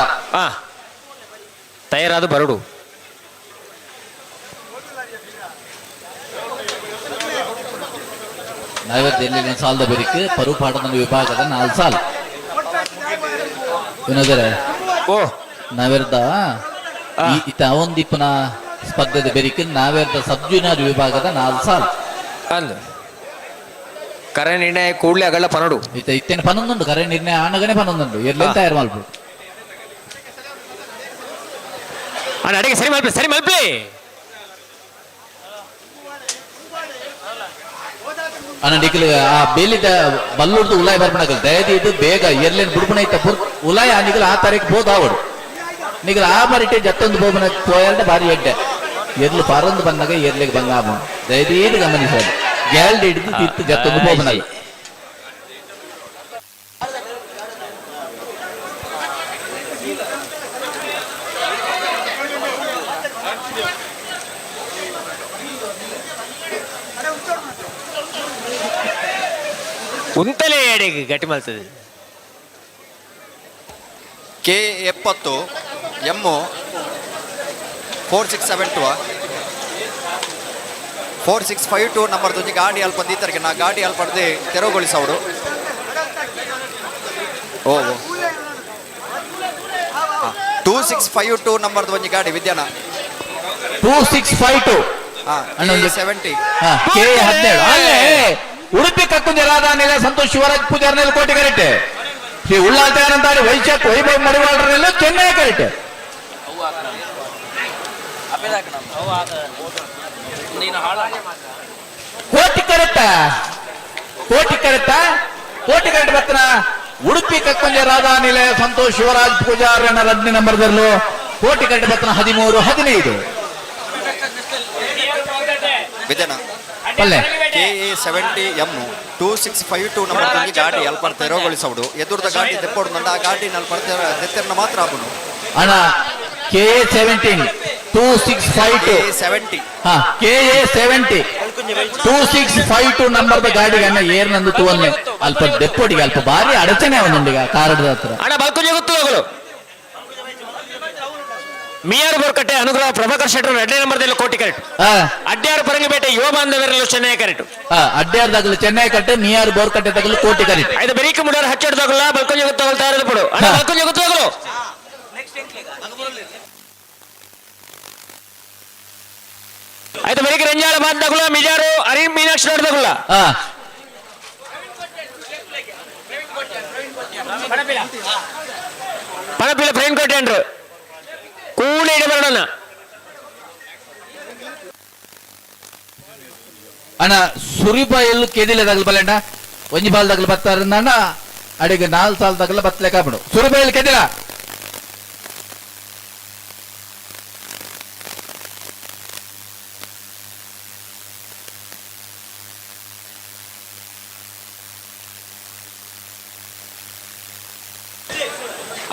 ತಯಾರಾದ ಬರಡು ನೈವೇದ್ಯ ಸಾಲದ ಬೇರಿಕೆ ಪರು ಪಾಡಂದನ ವಿಭಾಗದ 4 ಸಾಲ ವಿನೋದರೇ ನಾವೆರ್ದ ಅವೊಂದಿಪ್ಪನ ಸ್ಪರ್ಧೆದ ಬೆರಿಕೆ ನಾವೆರ್ದ ಸಬ್ ಜೂನಿಯರ್ ವಿಭಾಗದ 4 ಸಾಲ ಅಂದು ಕರೆ ನಿರ್ಣಯ ಕೂಡಲೇ ಅಗಲ ಪನಡು ಇತ್ತೇನೆ 11 ಕರೆ ನಿರ್ಣಯ ಆನಗನೆ 11 ಎರ್ಲಿ ತಯಾರು ಮಾಡ್ಬೋದು ಅಡಿಗೆ ಸರಿ ಮಲ್ಪಿ ಅನಡಿಕಲ್ ಆ ಬೇಲಿದ ಬಲ್ಲೂರ್ದು ಉಲಾಯ್ ಬರ್ಬಣಗಲ್ ದಯದಿ ಇದು ಬೇಗ ಎರ್ಲೇನ್ ಬುಡ್ಬಣ ಇತ್ತ ಉಲಾಯ್ ಆ ನಿಗಲ್ ಆ ತಾರೀಕು ಬೋದು ಆವಡು ನಿಗಲ್ ಆ ಬಾರಿಟೆ ಜತ್ತೊಂದು ಬೋಬನ ಪೋಯಲ್ಡೆ ಬಾರಿ ಎಡ್ಡೆ ಎರ್ಲು ಪಾರೊಂದು ಬಂದಾಗ ಎರ್ಲಿಗೆ ಬಂಗಾಮ ದಯದಿ ಇದು ಗಮನಿಸೋದು ಗ್ಯಾಲ್ಡ್ ಹಿಡಿದು ತಿತ್ತು ಜತ್ತೊಂದು ಬೋಬನಲ್ಲ ಉಂತಲೇ ಎಡೆಗೆ ಗಟ್ಟಿ ಮಾಡ್ತದೆ ಕೆ 70 ಎಮ್ 4672 4652 ನಂಬರ್ದು ಒಂಜಿ ಗಾಡಿ ಅಲ್ಪ ದೀತರಿಗೆ ನಾ ಗಾಡಿ ಅಲ್ಪ ಪಡೆದು ತೆರವುಗೊಳಿಸೋಡು ಓ 2652 ನಂಬರ್ದು ಒಂಜಿ ಗಾಡಿ ವಿದ್ಯಾನ 2652 70 ಉಡುಪಿ ಕಕ್ಕುಂಜ ರಾಧಾ ನಿಲಯ ಸಂತೋಷ್ ಶಿವರಾಜ್ ಪೂಜಾರ್ನಲ್ಲಿ ಕೋಟಿ ಕರೆಕ್ಟೆ ಶ್ರೀ ಉಳ್ಳಾಲ್ತಿ ಅನಂತಾಡಿ ವೈಶಾಖ್ ವೈಭವ್ ಮಡಿವಾಳರಲ್ಲೂ ಚೆನ್ನೈ ಕರೆಕ್ಟೆ ಕೋಟಿ ಕರೆಕ್ಟ್ ಬರ್ತನ ಉಡುಪಿ ಕಕ್ಕುಂಜ ರಾಧಾ ನಿಲಯ ಸಂತೋಷ್ ಶಿವರಾಜ್ ಪೂಜಾರನ 2 ನಂಬರ್ದಲ್ಲೂ ಕೋಟಿ ಕರೆಕ್ಟ್ ಬರ್ತನ 13 15 ವಿದ್ಯಾನ KA 70 M 2652 ನಂಬರ್ ಗಾಡಿ ಅಲ್ಪ ತೆರವುಗೊಳಿಸೋಡು ಎದುರದ ಗಾಡಿ ತೆಪ್ಪೋಡು ನಂದ ಆ ಗಾಡಿ ತೆತ್ತರನ ಮಾತ್ರ ಆಗುನು ಅಣ್ಣ KA 17 2652 KA 70 2652 ನಂಬರ್ದ ಗಾಡಿಗೆ ಅಣ್ಣ ಏರ್ ನಂದು ತೂವನ್ನೆ ಅಲ್ಪ ದೆಪ್ಪೋಡಿಗೆ ಅಲ್ಪ ಭಾರಿ ಅಡಚಣೆ ಅವನೊಂದಿಗೆ ಕಾರಡದ ಹತ್ರ ಅಣ್ಣ ಬಲ್ಕುಂಜ ಗೊತ್ತು ಹೋಗಲು ಮಿಯಾರ್ ಬೋರ್ಕಟ್ಟೆ ಅನುಗ್ರಹ ಪ್ರಭಾಕರ್ ಶೆಟ್ಟರ್ 2 ನಂಬರ್ದಲ್ಲಿ ಕೋಟಿ ಕರೆಕ್ಟ್ ಅಡ್ಯಾರು ಪರಂಗಿಪೇಟೆ ಯುವ ಬಾಂಧವರೆಲ್ಲೂ ಚೆನ್ನೈ ಕರೆಕ್ಟ್ ಅಡ್ಯಾರ್ದಾಗಲು ಚೆನ್ನೈ ಕಟ್ಟೆ ಮಿಯಾರ್ ಬೋರ್ಕಟ್ಟೆ ತಗಲು ಕೋಟಿ ಕರೆಕ್ಟ್ ಐದು ಬೆರೀಕ ಮುಡಾರ ಹಚ್ಚಿಡ್ದಾಗಲ್ಲ ಬಲ್ಕುಂಜ ಗೊತ್ತು ಹೋಗ್ತಾ ಇರೋದು ಬಿಡು ಅಣ್ಣ ಬಲ್ಕುಂಜ ಗೊತ್ತು ಹೋಗಲು ಐದು ಬೆರೀಕ ರಂಜಾಳ ಬಾಂಧವಲ್ಲ ಮಿಜಾರು ಅರಿಂ ಮೀನಾಕ್ಷಿ ನೋಡ್ದಾಗಲ್ಲ ಪಣಪಿಲ ಫ್ರೆಂಡ್ ಕೋಟೆ ಅಂಡ್ರು ಕೂಡಿ ಬರೋಣ ಅಣ್ಣ ಸುರಿಪಾಯಲ್ಲೂ ಕೆದಿಲೆದಾಗಲು ಬಲ್ಲಣ್ಣ ಒಂಜಿ ಬಾಲ್ದಾಗಲು ಬತ್ತಾರಣ್ಣ ಅಡಿಗೆ 4 ಸಾಲದಾಗಲ ಬತ್ತಲೆ ಕಾಬಿಡು ಸುರಿಪಾಯಲ್ಲಿ ಕೆದಿಲ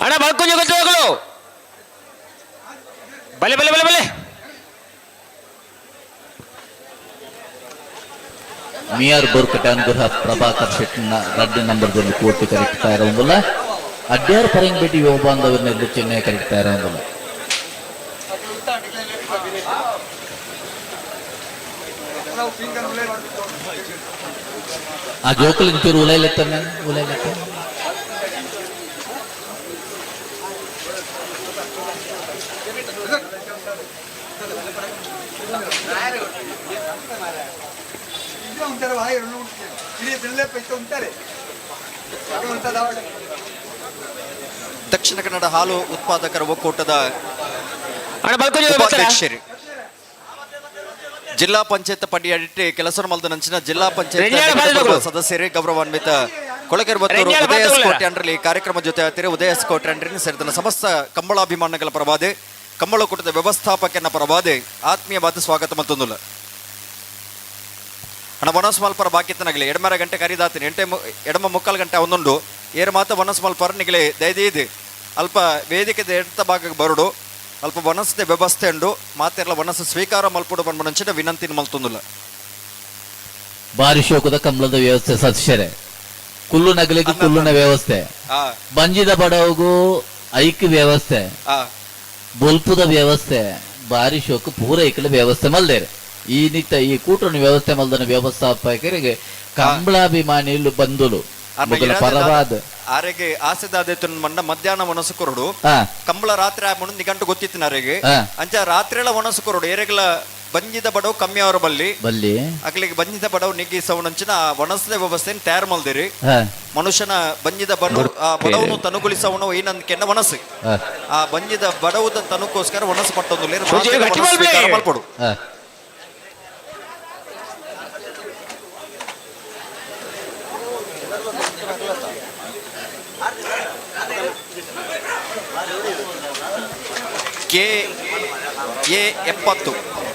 ಅಣ್ಣ ಬಲ್ಕುಂಜ ಗೊತ್ತು ಹೋಗಲು ಬಲೆ ಬಲೆ ಬಲೆ ಬಲೆ ಮಿಯಾರ್ ಬೋರ್ಕಟ್ಟೆ ಅನುಗ್ರಹ ಪ್ರಭಾಕರ್ ಶೆಟ್ಟಿನ 2 ನಂಬರ್ದಲ್ಲಿ ಕೋಟಿ ಕರೆಕ್ಟ್ ಇರೋಂಗಿಲ್ಲ ಅಡ್ಯಾರು ಪರಂಗಿಪೇಟೆ ಯುವ ಬಾಂಧವರನ್ನೆಲ್ಲ ಚೆನ್ನೈ ಕರೆಕ್ಟ್ ಇರೋಂಗಿಲ್ಲ ಆ ಜೋಕಲ್ ಇಂಚೂರು ಉಲೈಲೆತ್ತಾನೆ ದಕ್ಷಿಣ ಕನ್ನಡ ಹಾಲು ಉತ್ಪಾದಕರ ಒಕ್ಕೂಟದ ಅಧ್ಯಕ್ಷರು ಜಿಲ್ಲಾ ಪಂಚಾಯತ್ ಪಡಿಯಡಿಟ್ಟು ಕೆಲಸ ಮಲ್ದನಂಚಿನ ಜಿಲ್ಲಾ ಪಂಚಾಯತ್ ಸದಸ್ಯರೇ ಗೌರವಾನ್ವಿತ ಕೊಳಗೆರೆ ಬತ್ತೂರು ಉದಯ ಸ್ಕೋಟೆ ಅಂಡ್ರಲ್ಲಿ ಕಾರ್ಯಕ್ರಮ ಜೊತೆ ಆತಿರಿ ಉದಯ ಸ್ಕೋಟೆ ಅಂಡ್ರಿ ಸೇರಿದ ಸಮಸ್ತ ಕಂಬಳಾಭಿಮಾನಿಗಳ ಪರವಾದೆ ಕಂಬಳ ಕೂಟದ ವ್ಯವಸ್ಥಾಪಕನ ಪರವಾದೆ ಆತ್ಮೀಯವಾದ ಸ್ವಾಗತ ಮತ್ತೊಂದುಲ್ಲ ಹಣ ವನಸ್ ಮಲ್ಪರ ಬಾಕಿತನಾಗಲಿ ಎಡಮರ ಗಂಟೆ ಕರೀದಾತೀನಿ ಎಡಮ ಮುಕ್ಕಾಲು ಗಂಟೆ ಒಂದೊಂದು ಏರು ಮಾತ ವನಸ್ ಮಲ್ಪರ ನಿಗಲಿ ದಯದೀದು ಅಲ್ಪ ವೇದಿಕೆ ಎಡ್ತ ಭಾಗಕ್ಕೆ ಬರಡು ಅಲ್ಪ ವನಸ್ದೆ ವ್ಯವಸ್ಥೆ ಉಂಡು ಮಾತೆಲ್ಲ ವನಸ್ ಸ್ವೀಕಾರ ಮಲ್ಪಡು ಬಂದ್ಬಿಡ ವಿನಂತಿನ ಮಲ್ತೊಂದುಲ್ಲ ಬಾರಿ ಶೋಕದ ಕಂಬಳದ ವ್ಯವಸ್ಥೆ ಸದಸ್ಯರೇ ಕುಲ್ಲು ನಗಲಿಗೆ ಕುಲ್ಲುನ ವ್ಯವಸ್ಥೆ ಬಂಜಿದ ಬಡವಗೂ ಐಕ್ಯ ವ್ಯವಸ್ಥೆ ಬೊಲ್ಪುದ ವ್ಯವಸ್ಥೆ ಬಾರಿ ಶೋಕ ಪೂರ ಐಕ್ಯ ವ್ಯವಸ್ಥೆ ಮಲ್ದೇರೆ ಈ ನಿತ್ಯ ಈ ಕೂಟನ ವ್ಯವಸ್ಥೆ ಮಲ್ದನ ವ್ಯವಸ್ಥಾಪಕರಿಗೆ ಕಂಬಳಾಭಿಮಾನಿಗಳು ಬಂದುಲು ಪರವಾದ ಆರೆಗೆ ಆಸೆದಾದೈತು ಮಂಡ ಮಧ್ಯಾಹ್ನ ಒಣಸು ಕೊರಡು ಕಂಬಳ ರಾತ್ರಿ ಮುನ್ನ ನಿಗಂಟು ಗೊತ್ತಿತ್ತು ನಾರೆಗೆ ಅಂಚ ರಾತ್ರಿ ಎಲ್ಲ ಒಣಸು ಕೊರಡು ಏರೆಗಳ ಬಂಜಿದ ಬಡವು ಕಮ್ಮಿ ಅವರ ಬಲ್ಲಿ ಅಗ್ಲಿಗೆ ಬಂಜಿದ ಬಡವು ನಿಗ್ಗಿ ಸವಣಂಚಿನ ಒಣಸದ ವ್ಯವಸ್ಥೆ ತಯಾರು ಮಲ್ದಿರಿ ಮನುಷ್ಯನ ಬಂಜಿದ ಬಡವನ್ನು ತನುಗುಲಿಸವನು ಏನಂದ ಕೆನ್ನ ಒಣಸು ಆ ಬಂಜಿದ ಬಡವುದ ತನಕ್ಕೋಸ್ಕರ ಒಣಸು ಪಟ್ಟೊಂದು ಮಲ್ಪಡು KA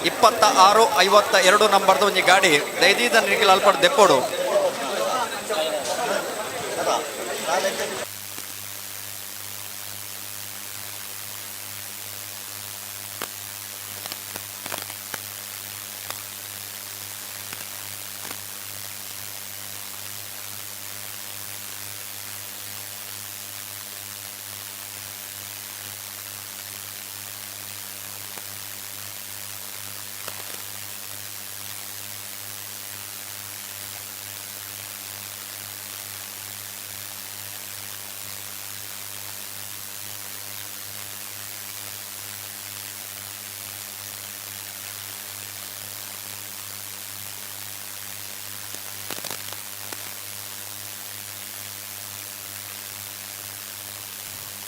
2652 ನಂಬರ್ದ ಒಂದು ಗಾಡಿ ದೈದೀದ ನಿಖಿಲ್ ಅಲ್ಪಡ್ ದೆಪ್ಪೋಡು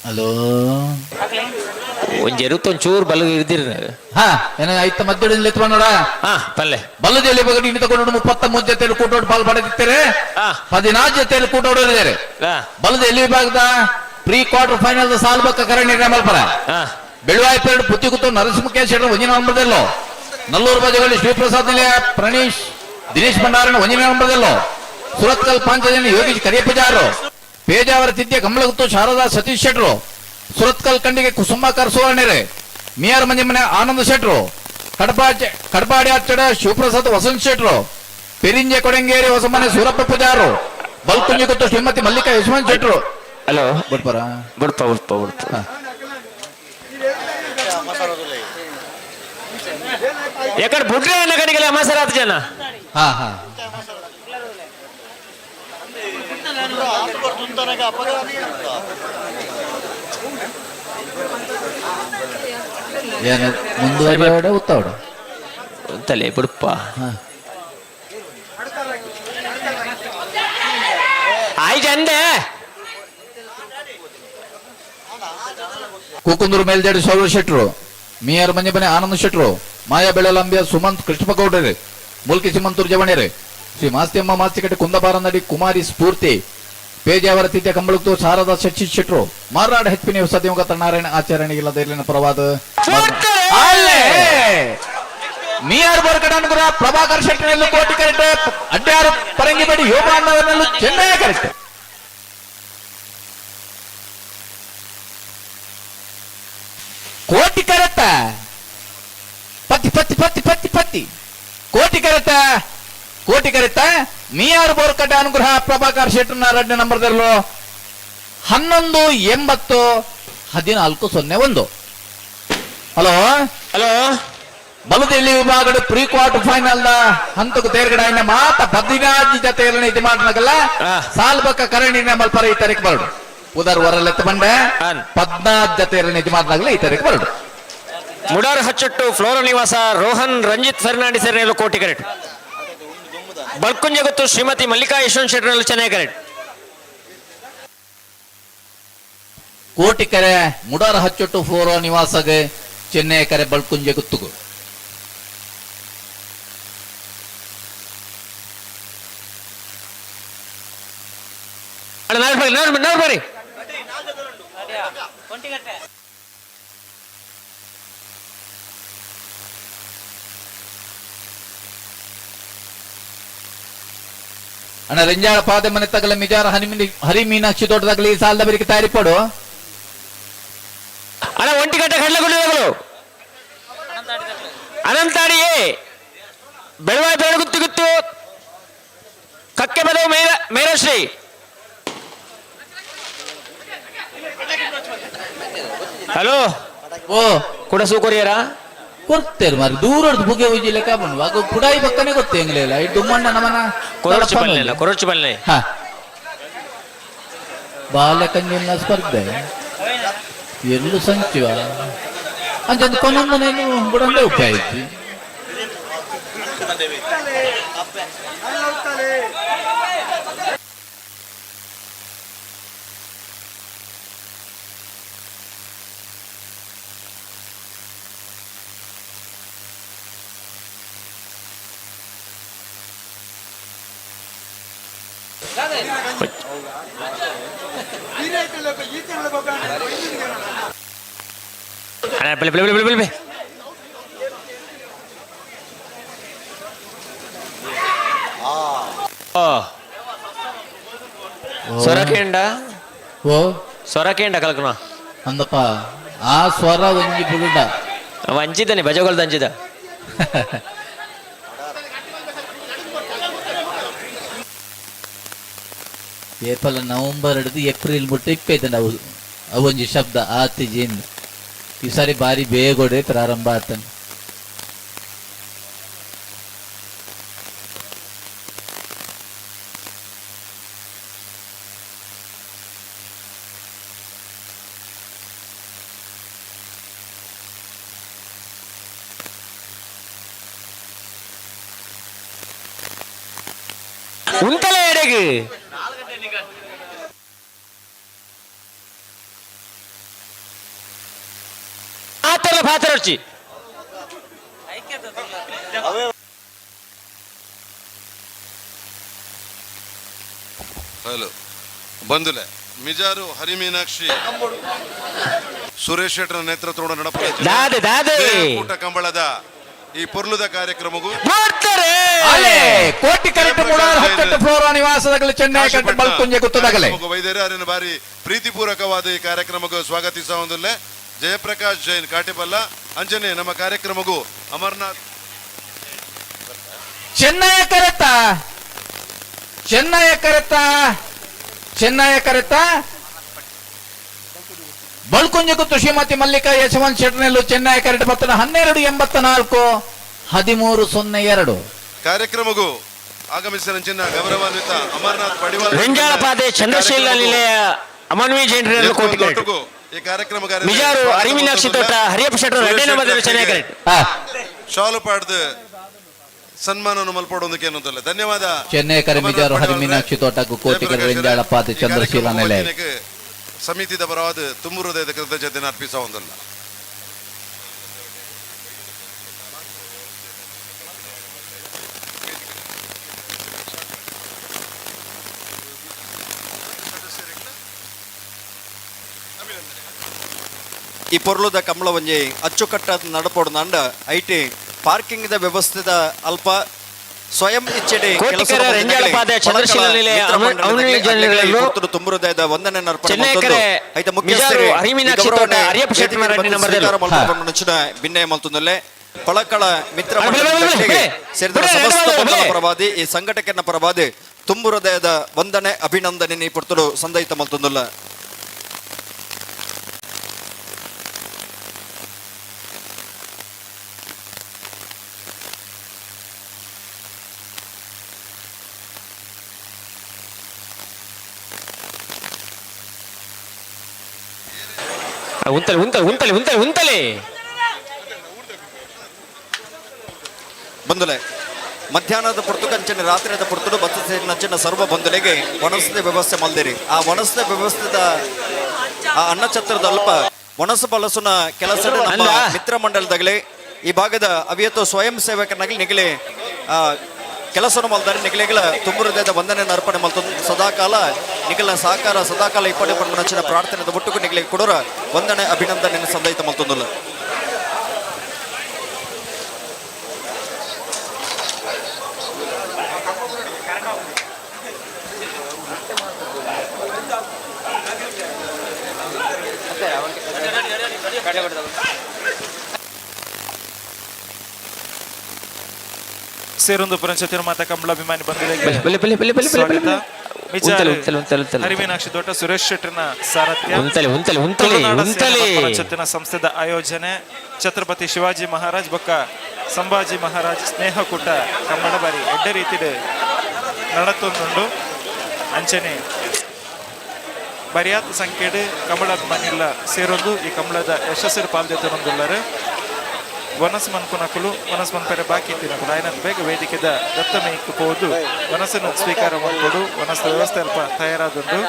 ಹಲೋ ಒಂದ್ ಒಂಚೂರು ಬಲ್ಲ ಇರ್ದಿರ ಏನ ಆಯ್ತ ಮಧ್ಯದಲ್ಲಿ ಎತ್ಕೊಂಡೋಡ ಪಲ್ಲೆ ಬಲ್ಲದಲ್ಲಿ ಬಗ್ಗೆ ನೀನು ತಗೊಂಡು 33 ಜೊತೆಯಲ್ಲಿ ಕೂಟೋಡು ಪಾಲ್ ಪಡೆದಿರ್ತಾರೆ 14 ಜೊತೆಯಲ್ಲಿ ಕೂಟೋಡಿದ್ದಾರೆ ಬಲ್ಲದ ಎಲ್ಲಿ ವಿಭಾಗದ ಪ್ರೀ ಕ್ವಾರ್ಟರ್ ಫೈನಲ್ ಸಾಲ್ ಬಕ್ಕ ಕರಣಿ ಮಲ್ಪರ ಬೆಳುವಾಯಿ ಪೇರಡು ಪುತ್ತಿಗುತ್ತು ನರಸಿಂಹಕೇಶ್ ಒಂಜಿನ ನಂಬರ್ದಲ್ಲೋ ನಲ್ಲೂರು ಬಜೆಗಳಲ್ಲಿ ಶ್ರೀಪ್ರಸಾದ್ ನಿಲಯ ಪ್ರಣೀಶ್ ದಿನೇಶ್ ಭಂಡಾರಣ ಒಂಜಿನ ನಂಬರ್ದಲ್ಲೋ ಸುರತ್ಕಲ್ ಪಾಂಚಜನ್ಯ ಯೋಗೀಶ್ ಕರಿಯಪ್ಪಜಾರು ಪೇಜಾವರ ತಿದ್ಯ ಕಮಲಗುತ್ತು ಶಾರದಾ ಸತೀಶ್ ಶೆಟ್ರು ಸುರತ್ಕಲ್ ಕಂಡಿಗೆ ಕುಸುಮಾಕರ್ ಸುವರ್ಣರೆ ಮಿಯಾರ್ ಮಂಜಮ್ಮನೆ ಆನಂದ್ ಶೆಟ್ರು ಕಡಪಾಡಿ ಅಚ್ಚಡ ಶಿವಪ್ರಸಾದ್ ವಸಂತ್ ಶೆಟ್ರು ಪೆರಿಂಜೆ ಕೊಡಂಗೇರಿ ಹೊಸಮನೆ ಸೂರಪ್ಪ ಪೂಜಾರು ಬಲ್ಕುಂಜಿ ಗುತ್ತು ಶ್ರೀಮತಿ ಮಲ್ಲಿಕಾ ಯಶವಂತ್ ಶೆಟ್ರು ಹಲೋ ಬಡ್ಪರ ಯಾಕಡೆ ಬುಡ್ರೆ ಅನ್ನ ಕಡೆಗೆಲ್ಲ ಅಮಾಸರಾದ ಜನ ಮುಂದುವರಿ ಉತ್ತವಡ ತಲೆ ಬಿಡಪ್ಪ ಆಯ್ತು ಅಂದೆ ಕೂಕುಂದೂರು ಮೇಲ್ದೇಡು ಸೌರ ಶೆಟ್ರು ಮಿಯಾರ್ ಮಂಜಮನೆ ಆನಂದ್ ಶೆಟ್ರು ಮಾಯಾ ಬೆಳಲಂಬಿಯ ಸುಮಂತ್ ಕೃಷ್ಣಗೌಡರೇ ಮುಲ್ಕಿ ಸಿಮಂತೂರು ಜವಣೇರೆ ಶ್ರೀ ಮಾಸ್ತಿಯಮ್ಮ ಮಾಸ್ತಿಕಟ್ಟೆ ಕುಂದಬಾರನಡಿ ಕುಮಾರಿ ಸ್ಫೂರ್ತಿ ಪೇಜಾವರ ತಿಥ್ಯ ಕಂಬಳುತ್ತು ಶಾರದಾ ಶಶಿ ಶೆಟ್ರು ಮಾರಾಡ ಹೆಚ್ಚಿನ ಸದ್ಯಮುಖ ನಾರಾಯಣ ಆಚರಣೆಗಿಲ್ಲ ಧೈರ್ಯನ ಪರವಾದ ಮಿಯಾರ್ ಬೋರ್ಕಡ ಅನುಗುರ ಪ್ರಭಾಕರ್ ಶೆಟ್ಟಿನಲ್ಲೂ ಕೋಟಿ ಕರೆಕ್ಟ್ ಅಡ್ಡಾರು ಪರಂಗಿಬಡಿ ಯೋಗಾನಲ್ಲೂ ಚೆನ್ನೈ ಕರೆಕ್ಟ್ ಕೋಟಿ ಕರೆಕ್ಟ ಪತ್ತಿ ಪತ್ತಿ ಪತ್ತಿ ಪತ್ತಿ ಪತ್ತಿ ಕೋಟಿ ಕರೆಕ್ಟ ಕೋಟಿ ಕರೆಕ್ಟ ಮಿಯಾರ್ ಬೋರ್ಕಟ ಅನುಗ್ರಹ ಪ್ರಭಾಕರ್ ಶೆಟ್ಟರ್ನ 2ನೇ ನಂಬರ್ದಲ್ಲೂ 11-80-14-01 ಹಲೋ ಹಲೋ ಬಲದಲ್ಲಿ ವಿಭಾಗದ ಪ್ರೀ ಕ್ವಾರ್ಟರ್ ಫೈನಲ್ ಹಂತಕ್ಕೆ ತೇರ್ಗಡೆ ಮಾತ 15 ಜೊತೆಯಲ್ಲಿ ಇದು ಮಾಡಲಾಗಲ್ಲ ಸಾಲ್ ಬಕ್ಕ ಕರಣಿನ ಮಲ್ಪರ ಈ ತಾರೀಕು ಬರಡು ಉದರ್ ವರಲೆತ್ತ ಬಂಡೆ 14 ಜೊತೆಯಲ್ಲಿ ಇದು ಮಾಡಲಾಗಲ್ಲ ಈ ತಾರೀಕು ಬರಡು ಮುಡಾರ್ ಹಚ್ಚಟ್ಟು ಫ್ಲೋರ ನಿವಾಸ ರೋಹನ್ ರಂಜಿತ್ ಫರ್ನಾಂಡಿಸ್ ಕೋಟಿ ಕರೆಕ್ಟ್ ಬಲ್ಕುಂಜೆ ಗೊತ್ತು ಶ್ರೀಮತಿ ಮಲ್ಲಿಕಾ ಯಶವಂತ್ ಶೆಟ್ಟರ್ ಚೆನ್ನೈ ಕರೆಕ್ಟ್. ಕೋಟಿಕೆರೆ ಮುಡಾರ ಹಚ್ಚೊಟ್ಟು ಫ್ಲೋರಾ ನಿವಾಸಗೆ ಚೆನ್ನೈ ಕರೆ ಬಲ್ಕುಂಜೆ ಗುತ್ತುಗು. ಬರ್ರಿ ಅಣ್ಣ ರೆಂಜಾಳ ಪಾದೆ ಮನೆ ತಗಲ ಮಿಜಾರ ಹರಿ ಮೀನಾಕ್ಷಿ ತೋಟದಾಗಲಿ ಈ ಸಾಲದ ಬರಿಗೆ ತಯಾರಿ ಪಡು ಅಣ್ಣ ಒಂಟಿಗಟ್ಟೆ ಕಡಲೆಗುಡ್ಡಗಳು ಅನಂತಾಡಿಯೇ ಬೆಳವಾಯಿ ಬೇಡ ಗುತ್ತು ಗುತ್ತು ಕಕ್ಕೆ ಬದವು ಮೇರಶ್ರೀ ಹಲೋ ಓ ಕುಡಸು ಕೊರಿಯರಾ ಕೊಡ್ತೇರು ಮಾರಿ ದೂರ ಬುಗೆ ಹೋಗಿ ಲೆಕ್ಕ ಬಂದು ಕುಡಾಯಿ ಪಕ್ಕನೆ ಗೊತ್ತೇಂಗಿಲ್ಲ ಈ ದುಮ್ಮಣ್ಣ ನಮ್ಮನ ಕೊರಚು ಬಲ್ಲೆ ಹಾ ಬಾಲ್ಯ ಕಂಜಿನ ಸ್ಪರ್ಧೆ ಎಲ್ಲೂ ಸಂಚಿವ ಅಂಚಂದು ಕೊನೊಂದನೇನು ಬಿಡಂದೇ ಉಪಾಯ ಐತಿ. ಸೊರಕೇಂಡ ಓ ಸೊರಕೇಂಡ ಕಲ್ಕನ ಅಂದಪ್ಪ ಆ ಸ್ವರ ಒಂಜಿ ಬುಡುಡ ವಂಚಿದ್ದಾನೆ ಬಜಗೊಳ್ದ ಅಂಚಿದ ಏಪಲ ನವೆಂಬರ್ ಹಿಡಿದು ಏಪ್ರಿಲ್ ಮುಟ್ಟ ಇಪ್ಪೈತೆ ನಾವು ಅವೊಂಜಿ ಶಬ್ದ ಆತಿಜಿಂದ ಈ ಸಾರಿ ಬಾರಿ ಬೇಗೊಡೆ ಪ್ರಾರಂಭ ಆತನ. ಉಂಟಲೇ ಎಡೆಗೆ ಆತರ ಪಾತ್ರರ್ಚಿ ಹಲೋ ಬಂಧುಲೆ ಮಿಜಾರು ಹರಿ ಮೀನಾಕ್ಷಿ ಸುರೇಶ್ ಶೆಟ್ಟರ್ ನೇತೃತ್ವದ ನಡಪ ಕಂಬಳದ ಈ ಪೊರ್ಲುದ ಕಾರ್ಯಕ್ರಮಗೂ ಕೋಟಿ correct flora ನಿವಾಸದಾಗಲಿ Chennai correct Balkunje ಗುತ್ತದಾಗಲೇ ವೈದ್ಯರ ಬಾರಿ ಪ್ರೀತಿಪೂರ್ವಕವಾದ ಈ ಕಾರ್ಯಕ್ರಮಕ್ಕೂ ಸ್ವಾಗತಿಸ ಹೊಂದಿಲ್ಲ. ಜಯಪ್ರಕಾಶ್ ಜೈನ್ ಕಾಟಿಪಲ್ಲ ಅಂಜನೆ ನಮ್ಮ ಕಾರ್ಯಕ್ರಮಗೂ ಅಮರ್ನಾಥ್ ಚೆನ್ನೈ ಕರೆತ ಬಲ್ಕುಂಜೆ ಗುತ್ತು ಶ್ರೀಮತಿ ಮಲ್ಲಿಕಾ ಯಶವಂತ್ ಶೆಟ್ಟರ್ನೆಲ್ಲು ಚೆನ್ನೈ ಕರೆಕ್ಟ್ ಬರ್ತನ 1284 1302 ಕಾರ್ಯಕ್ರಮಗೂ ಆಗಮಿಸಿದ ಗೌರವಾನ್ವಿತ ಅಮರ್ನಾಥ್ ಪಡಿವಾಲ್ ರೆಂಜಾಳಪಾದೆ ಚಂದ್ರಶೀಲ ನಿಲಯ ಅಮನ್ವಿ ಜೈನರನ್ನು ಕೋಟಿ ಕರೆಕ್ಟ್ ಈ ಕಾರ್ಯಕ್ರಮ ಮಿಜಾರು ಹರಿ ಮೀನಾಕ್ಷಿ ತೋಟ ಹರಿಯಪ್ಪ ಶೆಟ್ಟರ್ ಎರಡನೇ ನಂಬರ್ ಚೆನ್ನೈ ಕರೆಕ್ಟ್ ಶಾಲು ಪಾಡ್ದು ಸನ್ಮಾನವನ್ನು ಮಲ್ಪಡೋದಕ್ಕೆ ಅನ್ನೋದಲ್ಲ. ಧನ್ಯವಾದ. ಚೆನ್ನೈ ಕರೆ ಮಿಜಾರು ಹರಿ ಮೀನಾಕ್ಷಿ ತೋಟಕ್ಕೂ ಕೋಟಿ ಕರೆ ರೆಂಜಾಳಪಾದೆ ಚಂದ್ರಶೀಲ ನಿಲಯ ಸಮಿತಿದ ಪರವಾದ ತುಂಬು ಹೃದಯದ ಕೃತಜ್ಞತೆ ಅರ್ಪಿಸ ಹೊಂದಲ್ಲ. ಈ ಪೊರ್ಲುದ ಕಮಲ ಒಂಜಿ ಅಚ್ಚುಕಟ್ಟಾದ ನಡಪೋಡು ಐಟಿ ಪಾರ್ಕಿಂಗ್ ದ ವ್ಯವಸ್ಥೆದ ಅಲ್ಪ ಸ್ವಯಂ ಇಚ್ಛೆಡೆ ತುಂಬ ಹೃದಯದ ವಂದನೆ ಭಿನ್ನಯ ಮಲ್ತುಂದಲ್ಲೇ ಪಳಕಳ ಮಿತ್ರ ಸೇರಿದ ಸಮಸ್ತ ಪರವಾದಿ ಈ ಸಂಘಟಕನ ಪರವಾದಿ ತುಂಬ ಹೃದಯದ ವಂದನೆ ಅಭಿನಂದನೆ ನೀ ಪುರ್ತರು ಸಂದೈತ ಮಲ್ತುಂದಲ್ಲ. ಬಂಧುಲೆ ಮಧ್ಯಾಹ್ನದ ಪುರ್ತುಕು ಅಂಚನೆ ರಾತ್ರಿದ ಪುರ್ತುಡು ಬತ್ತ ಸೇರಿನಂಚಿನ ಸರ್ವ ಬಂಧುಲೆಗೆ ವನಸದ ವ್ಯವಸ್ಥೆ ಮಲ್ದಿರಿ ಆ ವನಸದ ವ್ಯವಸ್ಥೆದ ಆ ಅನ್ನಛತ್ರದ ಅಲ್ಪ ವನಸ ಬಳಸುನ ಕೆಲಸ ನಮ್ಮ ಮಿತ್ರ ಮಂಡಲದಾಗಲಿ ಈ ಭಾಗದ ಅವಿಯತ್ತು ಸ್ವಯಂ ಸೇವಕನಾಗಲಿ ನಿಗಲಿ ಕೆಲಸನ ಮಲ್ದಾರೆ ನಿಗಲಿಗಳ ತುಂಬ ಹೃದಯದ ವಂದನೆ ಅರ್ಪಣೆ ಮಲ್ತೊಂದು ಸದಾಕಾಲ ನಿಗಲ ಸಹಕಾರ ಸದಾಕಾಲ ಇಪ್ಪಡೆ ಪಂಚಿನ ಪ್ರಾರ್ಥನೆದ ಒಟ್ಟುಕು ನಿಗಲಿಗೆ ಕೊಡೋರ ವಂದನೆ ಅಭಿನಂದನೆ ಸಂದೈತ ಮಲ್ತೊಂದುಲ್ಲ ಸೇರೊಂದು ಪುರಂಚತಿನ ಮಾತ ಕಂಬಳಾಭಿಮಾನಿ ಹರಿಮೀನಾಕ್ಷಿ ದೊಡ್ಡ ಸುರೇಶ್ ಶೆಟ್ಟರ್ನ ಸಾರಥ್ಯ ಸಂಸ್ಥೆದ ಆಯೋಜನೆ ಛತ್ರಪತಿ ಶಿವಾಜಿ ಮಹಾರಾಜ್ ಬೊಕ್ಕ ಸಂಭಾಜಿ ಮಹಾರಾಜ್ ಸ್ನೇಹಕೂಟ ಕನ್ನಡ ಬಾರಿ ಎಡ್ಡ ರೀತಿಡ್ ನಡತೊಂದುಂಡು ಅಂಚನೆ ಬರಿಯಾತ ಸಂಖ್ಯೆಡ್ ಕಂಬಳಾಭಿಮಾನಿಲ್ಲ ಸೇರೊಂದು ಈ ಕಂಬಳದ ಯಶಸ್ಸು ಪಾಲ್ದೆತ್ತೊಂದುಳ್ಳರು ವನಸ್ ಮನ್ಕುನಕುಲು ವನಸ್ ಮನ್ಪೆರೆ ಬಾಕಿ ಇತ್ತಿನಕುಲು ಆಯ್ನ ಬೇಗ ವೇದಿಕೆದ ದತ್ತಮೇಯ್ಕು ಹೋದು ವನಸನ್ನು ಸ್ವೀಕಾರ ಮಾಡ್ಕೊಡು ವನಸ್ದ ವ್ಯವಸ್ಥೆ ಅಲ್ಪ ತಯಾರಾದುಂಡು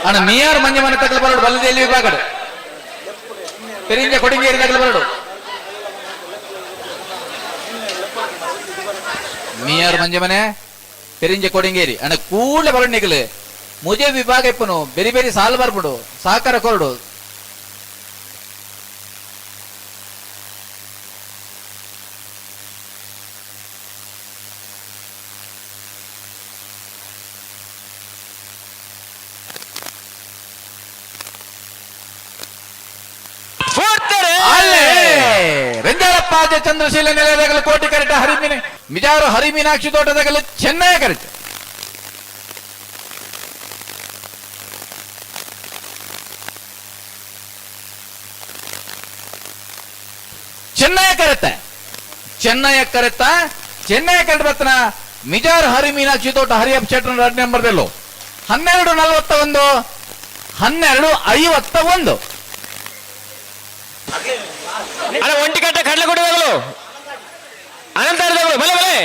ಅಣ್ಣ ಮಿಯಾರ್ ಮಂಜ ಮನೆ ತಗಲು ಬರಡು ಬಲ್ಲದಲ್ಲಿ ವಿಭಾಗಡು ಪೆರಿಂಜ ಕೊಡಿಂಗೇರಿ ತಗಲು ಬರಡು ಮಿಯಾರ್ ಮಂಜಮನೆ ಪೆರಿಂಜ ಕೊಡಿಂಗೇರಿ ಅಣ್ಣ ಕೂಡಲೇ ಬರಡು ನಿಗಲು ಮುಜೆ ವಿಭಾಗ ಇಪ್ಪನು ಬೆರಿ ಬೆರಿ ಸಾಲ ಬರ್ಬಿಡು ಸಹಕಾರ ಕೊರಡು ಚಂದ್ರಶೀಲ ನಿಲಯದಾಗಲು ಕೋಟಿ ಕರೆಟ ಮಿಜಾರು ಹರಿಮೀನಾಕ್ಷಿ ತೋಟದಾಗಲು ಚೆನ್ನೈ ಕರೆಟ ಚೆನ್ನೈ ಕರೆತ ಬತ್ತನ ಮಿಜಾರು ಹರಿಮೀನಾಕ್ಷಿ ತೋಟ ಹರಿಯಪ್ಪ ಶೆಟ್ಟರ್ 2 ನಂಬರ್ದಲ್ಲೂ 12:41 12:51 ಅಲ್ಲ ಒಂಟಿ ಕಟ್ಟ ಕಡಲೆ ಕೊಡುವಾಗಲು ಅನಂತರದಗಳು ಬಲೆ ಬಲೆ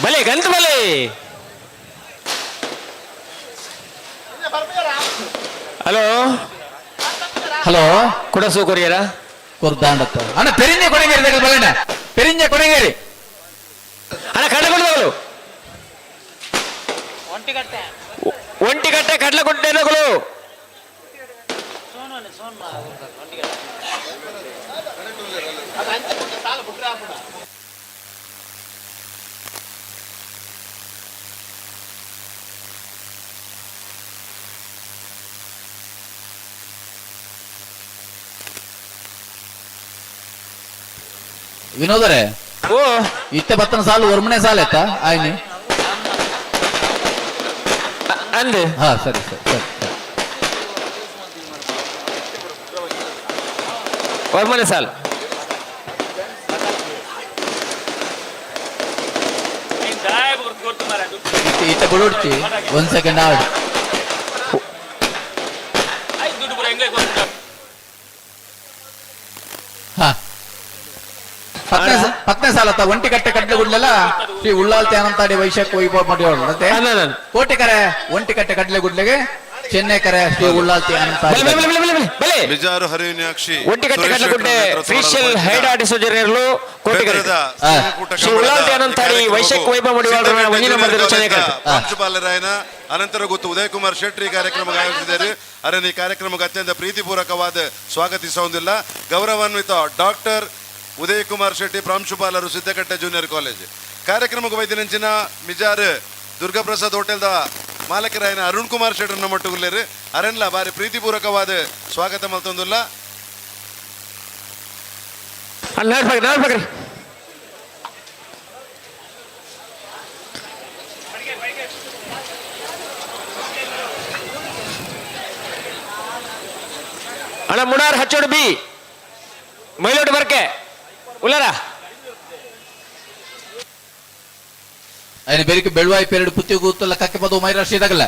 ಬಲೆ ಗಂತು ಬಲೆ ಹಲೋ ಹಲೋ ಕುಡಸು ಕೊರಿಯರ ಕೊರ್ದಾಂಡತ್ತ ಅಣ್ಣ ಪೆರಿಂಜ ಕೊಡಂಗೇರಿ ತಗಲು ಬಲ್ಲಣ್ಣ ಪೆರಿಂಜ ಕೊಡಂಗೇರಿ ಅಣ್ಣ ಕಡಲೆ ಕೊಡುವಗಳು ಒಂಟಿ ಕಟ್ಟೆ ಕಡಲೆ ಕೊಟ್ಟೆಗಳು ವಿನೋದರೇ ಓ ಇತ್ತೆ ಬತ್ತನ ಸಾಲು ಒರ್ಮನೆ ಸಾಲ ಎತ್ತ ಆಯ್ನಿ ಅಂದೆ ಹಾ ಸರಿ ಸರಿ ಸರಿ ಒರ್ಮನೆ ಸಾಲ ಇತ್ತೆ ಬಿಡುಡ್ತಿ 1 ಸೆಕೆಂಡ್ ಆಡ್ ಹಾ ಪತ್ನೇ ಸಾಲತ್ತ ಒಂಟಿ ಕಟ್ಟೆ ಕಡ್ಲೆ ಗುಡ್ಲೆಲ್ಲ ಶ್ರೀ ಉಳ್ಳಾಲ್ತಿ ಅನಂತಾಡಿ ವೈಶಾಖ ವೈಭವ ಮಾಡಿ ಕೋಟಿ ಕರೆ ಒಂಟಿ ಕಟ್ಟೆ ಕಡ್ಲೆ ಗುಡ್ಲೆಗೆ ಚೆನ್ನೈ ಕರೆ ಶ್ರೀ ಉಳ್ಳಾಲ್ತಿ ಅನಂತಾಡಿ ಮಿಜಾರು ಹರಿಮೀನಾಕ್ಷಿ ಒಂಟಿ ಕಟ್ಟೆ ಕಡ್ಲೆ ಗುಡ್ಡೆ ಫಿಶಲ್ ಹೈಡ್ ಆಡಿಸೋಜರೇರ್ಲು ಕೋಟಿ ಕರೆ ಶ್ರೀ ಉಳ್ಳಾಲ್ತಿ ಅನಂತಾಡಿ ವೈಶಾಖ ವೈಭವ ಮಾಡಿ ಒಂದಿನ ಮಾಡಿದ್ರು ಚೆನ್ನೈ ಕರೆ ಪ್ರಾಂಶುಪಾಲರಾಯನ ಅನಂತರ ಗೊತ್ತು ಉದಯ್ ಕುಮಾರ್ ಶೆಟ್ಟಿ ಕಾರ್ಯಕ್ರಮ ಆಯೋಜಿಸಿದ್ದಾರೆ ಅರಣ್ಯ ಈ ಕಾರ್ಯಕ್ರಮಕ್ಕೆ ಅತ್ಯಂತ ಪ್ರೀತಿಪೂರ್ವಕವಾದ ಸ್ವಾಗತಿಸುವುದಿಲ್ಲ ಗೌರವಾನ್ವಿತ ಡಾಕ್ಟರ್ ಉದಯ್ ಕುಮಾರ್ ಶೆಟ್ಟಿ ಪ್ರಾಂಶುಪಾಲರು ಸಿದ್ದಕಟ್ಟೆ ಜೂನಿಯರ್ ಕಾಲೇಜ್ ಕಾರ್ಯಕ್ರಮಕ್ಕೆ ವೈದ್ಯನಂಚಿನ ಮಿಜಾರ್ ದುರ್ಗಾಪ್ರಸಾದ್ ಹೋಟೆಲ್ದ ಮಾಲಕರಾಯನ ಅರುಣ್ ಕುಮಾರ್ ಶೆಟ್ಟರ್ ನಮ್ಮಟ್ಟು ಉಲ್ಲೇರು ಅರೆನ್ಲ ಬಾರಿ ಪ್ರೀತಿಪೂರ್ವಕವಾದ ಸ್ವಾಗತ ಮಲ್ತೊಂದುಲ್ಲ. ನೋಡ್ಬೇಕ್ರಿ ಅಣ್ಣ ಮುಡಾರ್ ಹಚ್ಚೋಡು ಬಿ ಮೈಲೋಡು ಬರ್ಕೆ ಉಲ್ಲರ ఆయన బెరికి బెళవాయి పేరుడు పుత్తి కూతుల కక్కిపదు మైరాశి తగల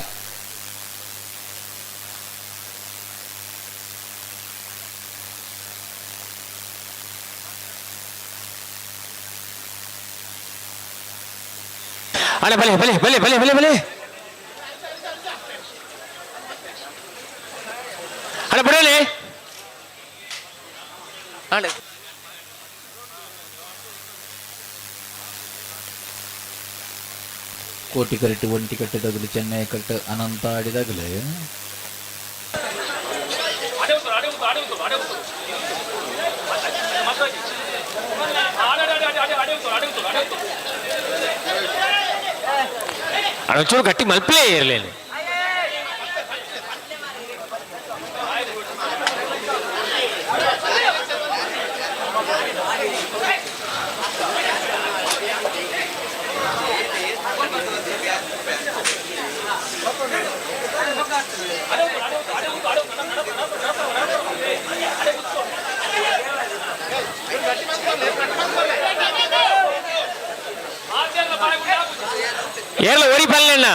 ಅಣ್ಣ ಬಲೆ ಬಲೆ ಬಲೆ ಬಲೆ ಬಲೆ ಬಲೆ ಅಣ್ಣ ಬಿಡಲಿ ಅಣ್ಣ ಕೋಟಿ ಕರೆಕ್ಟ್ ಒಂಟಿ ಕಟ್ಟದಾಗಲಿ ಚೆನ್ನೈ ಕಟ್ಟ ಅನಂತ ಆಡಿದಾಗಲೇ ಅಣಚೂರು ಗಟ್ಟಿ ಮಲ್ಪಲೇ ಇರಲೇನು ఏర్ల ఓడి పల్లెన్న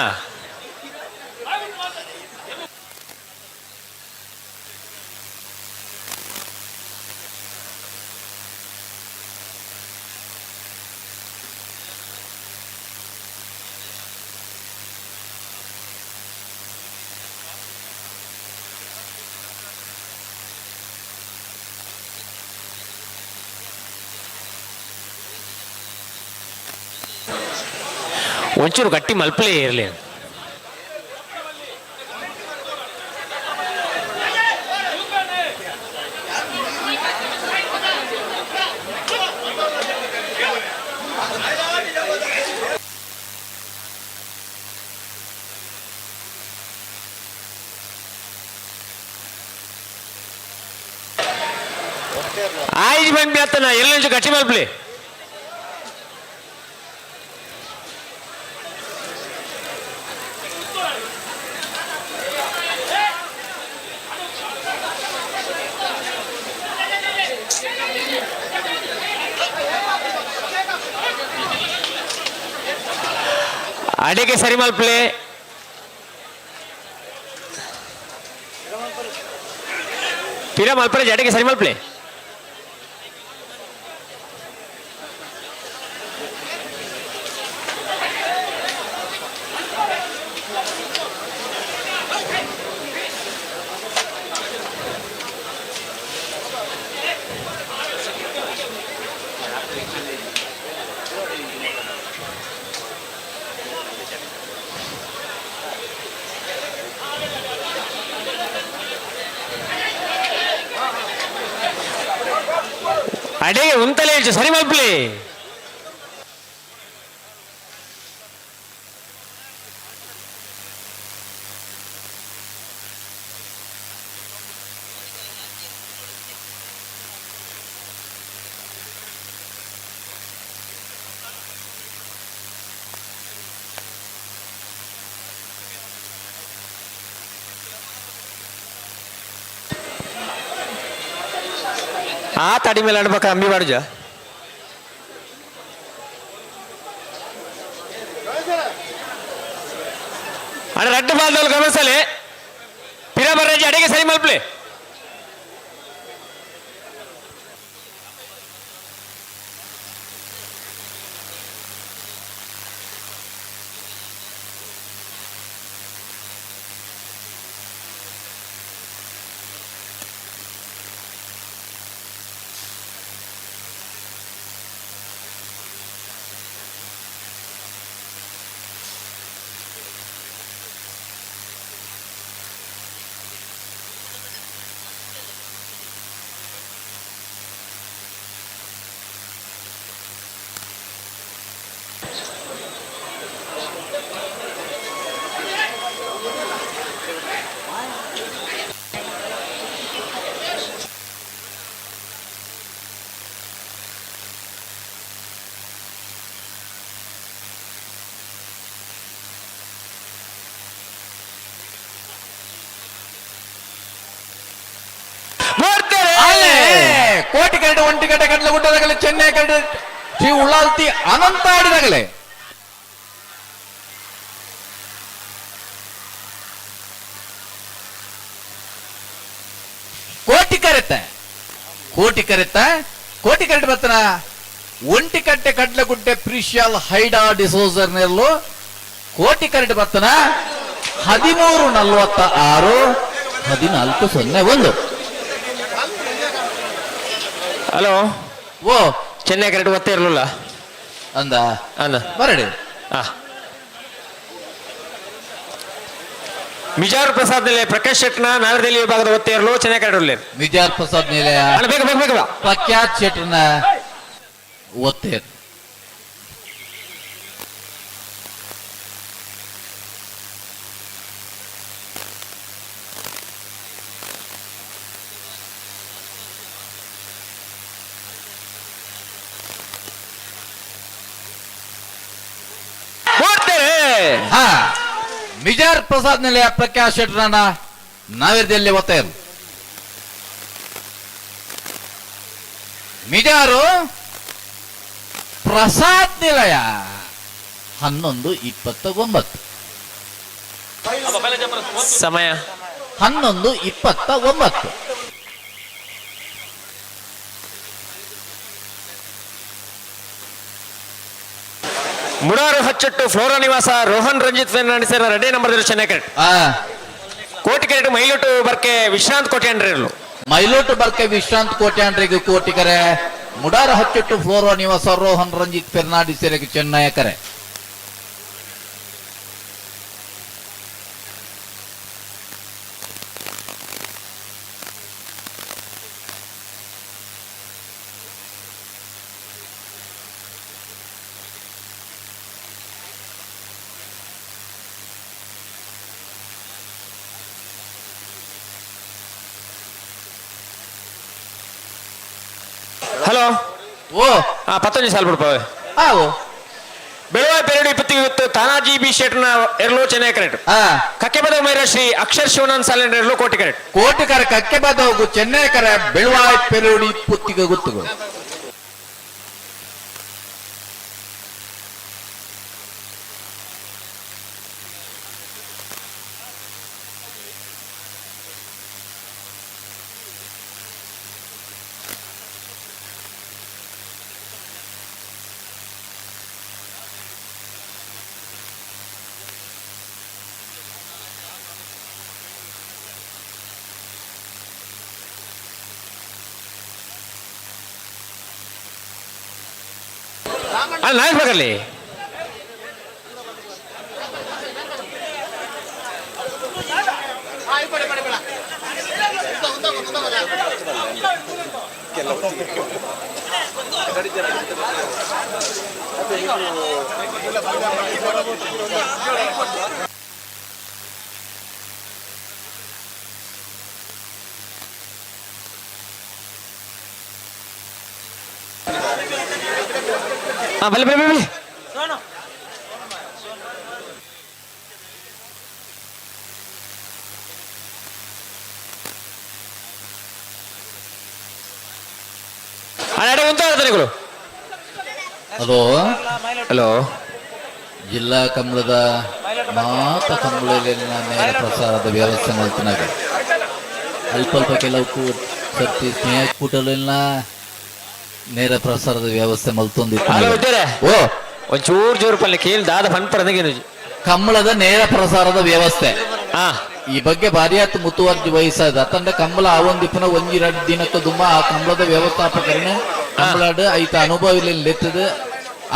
ಒಂಚೂರು ಗಟ್ಟಿ ಮಲ್ಪಲೇ ಇರಲಿ ಆಯ್ತು ಬಂದು ಅತ್ತನ ಎಲ್ಲ నుంచి ಗಟ್ಟಿ ಮಲ್ಪಲೇ ಅಡಿಗೆ ಸರಿ ಮಲ್ಪಲೆ ಪಿರ ಮಲ್ಪಲೆ ಅಡಿಗೆ ಸರಿ ಮಲ್ಪಲೆ ಅಡಿಗೆ ಉಂತಲೇ ಸರಿ ಮಲ್ಪಲೆ ಆ ತಡಿ ಮೇಲೆ ಆಡ್ಬೇಕ ಅಂಬಿ ಬಾಡುಜ ಅಣ್ಣ ರಡ್ಡು ಬಾಲ್ದವ್ರು ಗಮನಿಸಲಿ ಪಿರ ಬರ್ರಾಜಿ ಅಡಿಗೆ ಸರಿ ಮಲ್ಪಲೆ ಕೋಟಿಕರಡು ಒಂಟಿಕಟ್ಟೆ ಕಡ್ಲಗುಡ್ಡದಾಗಲೇ ಚೆನ್ನೈ ಕರಡು ಶ್ರೀ ಉಳ್ಳಾಲ್ತಿ ಅನಂತ ಆಡಿದಾಗಲೇ ಕೋಟಿ ಕರೆಕ್ಟ್ ಬರ್ತನ ಒಂಟಿಕಟ್ಟೆ ಕಡ್ಲಗುಡ್ಡೆ ಪ್ರಿಶಿಯಲ್ ಹೈಡಾ ಡಿಸೋಸರ್ ನೆರಲು ಕೋಟಿ ಕರೆಕ್ಟ್ ಬರ್ತನ 1346 1401. ಹಲೋ ಓ ಚೆನ್ನೈ ಕರೆಕ್ಟ್ ಗೊತ್ತೇ ಇರಲಿಲ್ಲ ಅಂದ ಬರಡಿ. ಮಿಜಾರ್ ಪ್ರಸಾದ್ ನಿಲಯ ಪ್ರಕಾಶ್ ಶೆಟ್ನ ನಾಗರದಲ್ಲಿ ವಿಭಾಗದ ಒತ್ತೇ ಇರಲು ಚೆನ್ನೈ ಕರೆಕ್ಟ್ ಮಿಜಾರ್ ಪ್ರಸಾದ್ ನಿಲಯ ಬೇಗ ಪ್ರಖ್ಯಾತ್ ಶೆಟ್ನ ಒತ್ತೇ ಮಿಜಾರ್ ಪ್ರಸಾದ್ ನಿಲಯ ಪ್ರಕಾಶ್ ಶೆಟ್ರನ ನಾವಿರ್ದಲ್ಲಿ ಒತ್ತಾಯರು ಮಿಜಾರು ಪ್ರಸಾದ್ ನಿಲಯ 11:29 ಸಮಯ 11:29. ಮುಡಾರು ಹಚ್ಚಟ್ಟು ಫ್ಲೋರಾ ನಿವಾಸ ರೋಹನ್ ರಂಜಿತ್ ಫೆರ್ನಾಂಡಿಸ್ ರೆಡ್ಡಿ ನಂಬರ್ ಚೆನ್ನೈ ಕರೆಕ್ಟ್ ಕೋಟಿ ಕರೆಕ್ಟ್ ಮೈಲೂಟು ಬರ್ಕೆ ವಿಶ್ರಾಂತ್ ಕೋಟ್ಯಾಂಡ್ರಿ ಇರಲು ಮೈಲೂಟು ಬರ್ಕೆ ವಿಶ್ರಾಂತ್ ಕೋಟ್ಯಾಂಡ್ರಿಗೆ ಕೋಟಿಕರೆ ಮುಡಾರು ಹಚ್ಚಟ್ಟು ಫ್ಲೋರಾ ನಿವಾಸ ರೋಹನ್ ರಂಜಿತ್ ಫೆರ್ನಾಂಡಿಸ್ ಚೆನ್ನೈ ಕರೆ. ಹಲೋ ಓ 15 ಸಾಲ ಬಿಡ್ಪ ಬೆಳವಾಯಿ ಪೆರಡು 20 ತಾನಾಜಿ ಬಿ ಶೆಟ್ನ ಎರಲು ಚೆನ್ನೈ ಕರೆಕ್ಟ್ ಕಕ್ಕೆ ಬದ ಮೈರ ಶ್ರೀ ಅಕ್ಷರ್ ಶಿವನಂದ್ ಸಾಲಿನ ಎರಲು ಕೋಟಿ ಕರೆಕ್ಟ್ ಕೋಟಿಕರ ಕಕ್ಕೆ ಬದವು ಚೆನ್ನೈ ಕರೆ ಬೆಳವಾಯಿ ಪೆರಡು 20 ಗೊತ್ತುಗಳು. ನಾಯಕಲ್ಲಿ ಬಲ್ಲಿ ಬಲ್ಲಿ ಬಲ್ಲಿ ಹಲೋ ಜಿಲ್ಲಾ ಕಂಬಳದ ಮಾತ ಕಂಬಳದಲ್ಲಿನ ನೇರ ಪ್ರಸಾರದ ವ್ಯವಸ್ಥೆ ಮಾಡ್ತಿನಾಗ ಅಲ್ಪ ಕೆಲವು ಸರ್ತಿ ಸ್ನೇಹ ಕೂಟಲಿನ ನೇರ ಪ್ರಸಾರದ ವ್ಯವಸ್ಥೆ ಮಲ್ತೊಂದಿತ್ತು. ಒಂಚೂರು ಜೋರು ಪಲ್ಲೆ ಕೇಳಿ ದಾದ ಪನ್ಪರದಗೇನು ಕಂಬಳದ ನೇರ ಪ್ರಸಾರದ ವ್ಯವಸ್ಥೆ ಈ ಬಗ್ಗೆ ಭಾರಿಯಾತ್ ಮುತುವರ್ಜಿ ವಹಿಸದ ಅತಂಡ ಕಂಬಳ ಆವೊಂದಿಪ್ಪನ 1-2 ದಿನಕ್ಕೆ ದುಮ್ಮ ಆ ಕಂಬಳದ ವ್ಯವಸ್ಥಾಪಕರನ್ನು ಕಂಬಳಾಡು ಐತ ಅನುಭವ ಇಲ್ಲಿ ಲೆತ್ತದ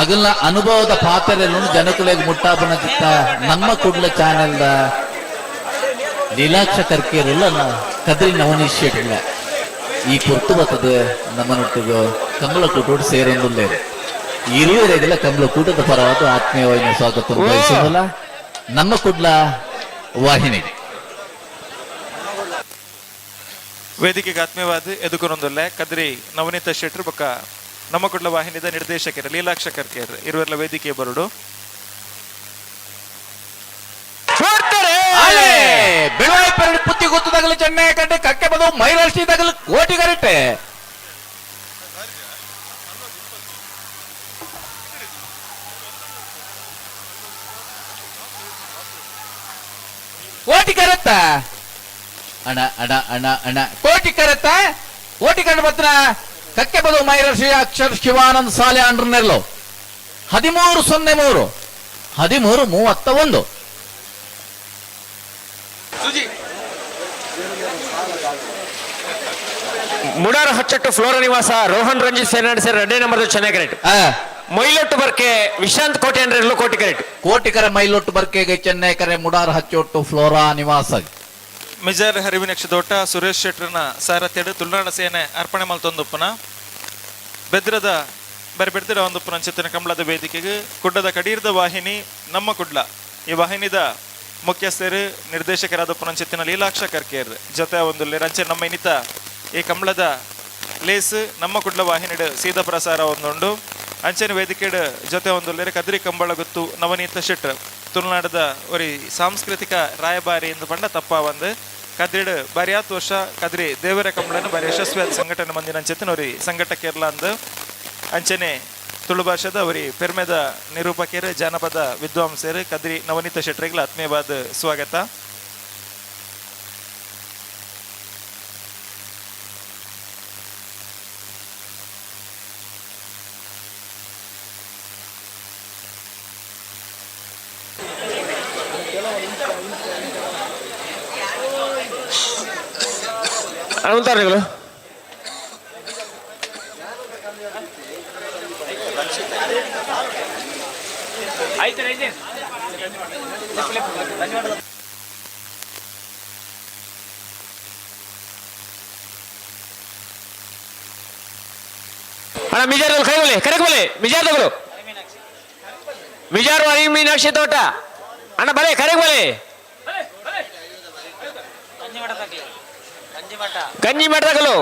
ಅಗಲ ಅನುಭವದ ಪಾತ್ರೆಯನ್ನು ಜನಕುಲೆಗೆ ಮುಟ್ಟಾಪನ ಚಿತ್ತ ನಮ್ಮ ಕುಡ್ಲ ಚಾನೆಲ್ದ ಲೀಲಾಕ್ಷ ಕರ್ಕೇರಲ್ಲ ಕದ್ರಿ ನವನಿಶ್ಯಟಿಲ್ಲ ಈ ಕುರ್ತು ಬರ್ತದೆ ನಮ್ಮನೊಟ್ಟಿಗೂ ಕಂಬಳ ಕೂಟೋಡು ಸೇರೊಂದಿಲ್ಲ ಇರುವರೆಗೆಲ್ಲ ಕಂಬಳ ಕೂಟದ ಪರವಾದ ಆತ್ಮೀಯವಾಗಿ ಸ್ವಾಗತ ಬಯಸೋದಲ್ಲ ನಮ್ಮ ಕುಡ್ಲ ವಾಹಿನಿಗೆ ವೇದಿಕೆಗೆ ಆತ್ಮೀಯವಾದ ಎದುಕೊನೊಂದಲ್ಲ ಕದ್ರಿ ನವನೀತ ಶೆಟ್ರು ಬೊಕ್ಕ ನಮ್ಮ ಕುಡ್ಲ ವಾಹಿನಿದ ನಿರ್ದೇಶಕರು ಲೀಲಾಕ್ಷ ಕರ್ಕೇರ್ ಇರುವೆಲ್ಲ ವೇದಿಕೆ ಬರುಡು ಬೆಳವಾಯಿ ಪೆರಡು ಪುತ್ತಿ ಗೊತ್ತದಾಗಲಿ ಚೆನ್ನೈ ಕಟ್ಟೆ ಕಕ್ಕೆ ಬದವು ಮೈರಾಷ್ಟ್ರದಾಗಲಿ ಕೋಟಿ ಕರೆಕ್ಟೆ ಕೋಟಿ ಕರತ್ತ ಅಣ ಅಣ ಅಣ ಅಣ ಕೋಟಿ ಕರತ್ತ ಕೋಟಿ ಕಂಡು ಬತ್ರ ಕಕ್ಕೆ ಬದು ಮೈರಶ್ರೀ ಅಕ್ಷರ್ ಶಿವಾನಂದ್ ಸಾಲೆ ಅಂಡ್ರನೆಲ್ಲೋ 1303 1331 ಮುಡಾರ ಹಚ್ಚಟ್ಟು ಫ್ಲೋರ ನಿವಾಸ ರೋಹನ್ ರಂಜಿತ್ ಫೆರ್ನಾಂಡಿಸ್ ಎರಡನೇ ನಂಬರ್ ಚೆನ್ನೈ ಕ್ರೆಡಿಟ್ ಮೈಲೊಟ್ಟು ಬರ್ಕೆ ವಿಶಾಂತ್ ಕೋಟೆ ಅಂದ್ರೆ ಎಲ್ಲೋ ಕೋಟಿ ಕ್ರೆಡಿಟ್ ಕೋಟಿಕರ ಮೈಲೊಟ್ಟು ಬರ್ಕೆಗೆ ಚೆನ್ನೈ ಕರೆ ಮುಡಾರ ಹಚ್ಚೊಟ್ಟು ಫ್ಲೋರಾ ನಿವಾಸ ಮಿಜಾರ್ ಹರಿವಿನಕ್ಷದೋಟ ಸುರೇಶ್ ಶೆಟ್ರನ ಸಾರಥ್ಯಡು ತುಳುನಾಡ ಸೇನೆ ಅರ್ಪಣೆ ಮಲ್ತೊಂದುಪ್ಪನ ಬೆದ್ರದ ಬೆರ್ತಿರ ಒಂದುಪ್ಪನ ಚಿತ್ರನ ಕಂಬಳದ ವೇದಿಕೆಗೆ ಕುಡ್ಡದ ಕಡೀರ್ದ ವಾಹಿನಿ ನಮ್ಮ ಕುಡ್ಲ ಈ ವಾಹಿನಿದ ಮುಖ್ಯಸ್ಥರು ನಿರ್ದೇಶಕರಾದ ಪುನಂಚಿತ್ತಿನ ಲೀಲಾಕ್ಷ ಕರ್ಕೇರ್ ಜೊತೆ ಒಂದು ರಂಚೆ ನಮ್ಮ ಇನ್ನಿತ ಈ ಕಂಬಳದ ಲೇಸ್ ನಮ್ಮ ಕುಡ್ಲ ವಾಹಿನಿಡ್ ಸೀದಾ ಪ್ರಸಾರ ಒಂದುಂಡು ಅಂಚೆನ ವೇದಿಕೆಡ್ ಜೊತೆ ಒಂದು ಕದ್ರಿ ಕಂಬಳ ಗೊತ್ತು ನವನೀತ ಶೆಟ್ರ್ ತುಳುನಾಡದ ஒரு ಸಾಂಸ್ಕೃತಿಕ ರಾಯಭಾರಿ ಎಂದು ಪಂಡ ತಪ್ಪ ಒಂದು ಕದ್ರಿಡ್ ಬಾರಿ 10 ವರ್ಷ ಕದ್ರಿ ದೇವರ ಕಂಬಳನ್ನು ಬಾರಿ ಯಶಸ್ವಿಯಾದ ಸಂಘಟನೆ ಮಂದಿನ ಅಂಚೆತ್ತಿನ ஒரு ಸಂಘಟ ಕೇರಳ ಅಂದು ಅಂಚನೆ ತುಳು ಭಾಷೆದ ಅವರಿ ಪೆರ್ಮೆದ ನಿರೂಪಕರು ಜಾನಪದ ವಿದ್ವಾಂಸರು ಕದ್ರಿ ನವನೀತ ಶೆಟ್ರಿಗಳ ಆತ್ಮೀಯವಾದ ಸ್ವಾಗತ. ಅನಂತರಗಳು ಅಣ್ಣ ಮಿಜಾರ್ ಕೈ ಬೋಲೆ ಕರೆಕ್ಟ್ ಬೋಲೆ ಮಿಜಾರ್ ತಗೊಳ್ಳು ಮಿಜಾರ್ ಹರಿ ಮೀನಾಕ್ಷಿ ತೋಟ ಅಣ್ಣ ಬಲೆ ಕರೆಕ್ಟ್ ಬೋಲೆ ಗಂಜಿ ಮಠದಗಲು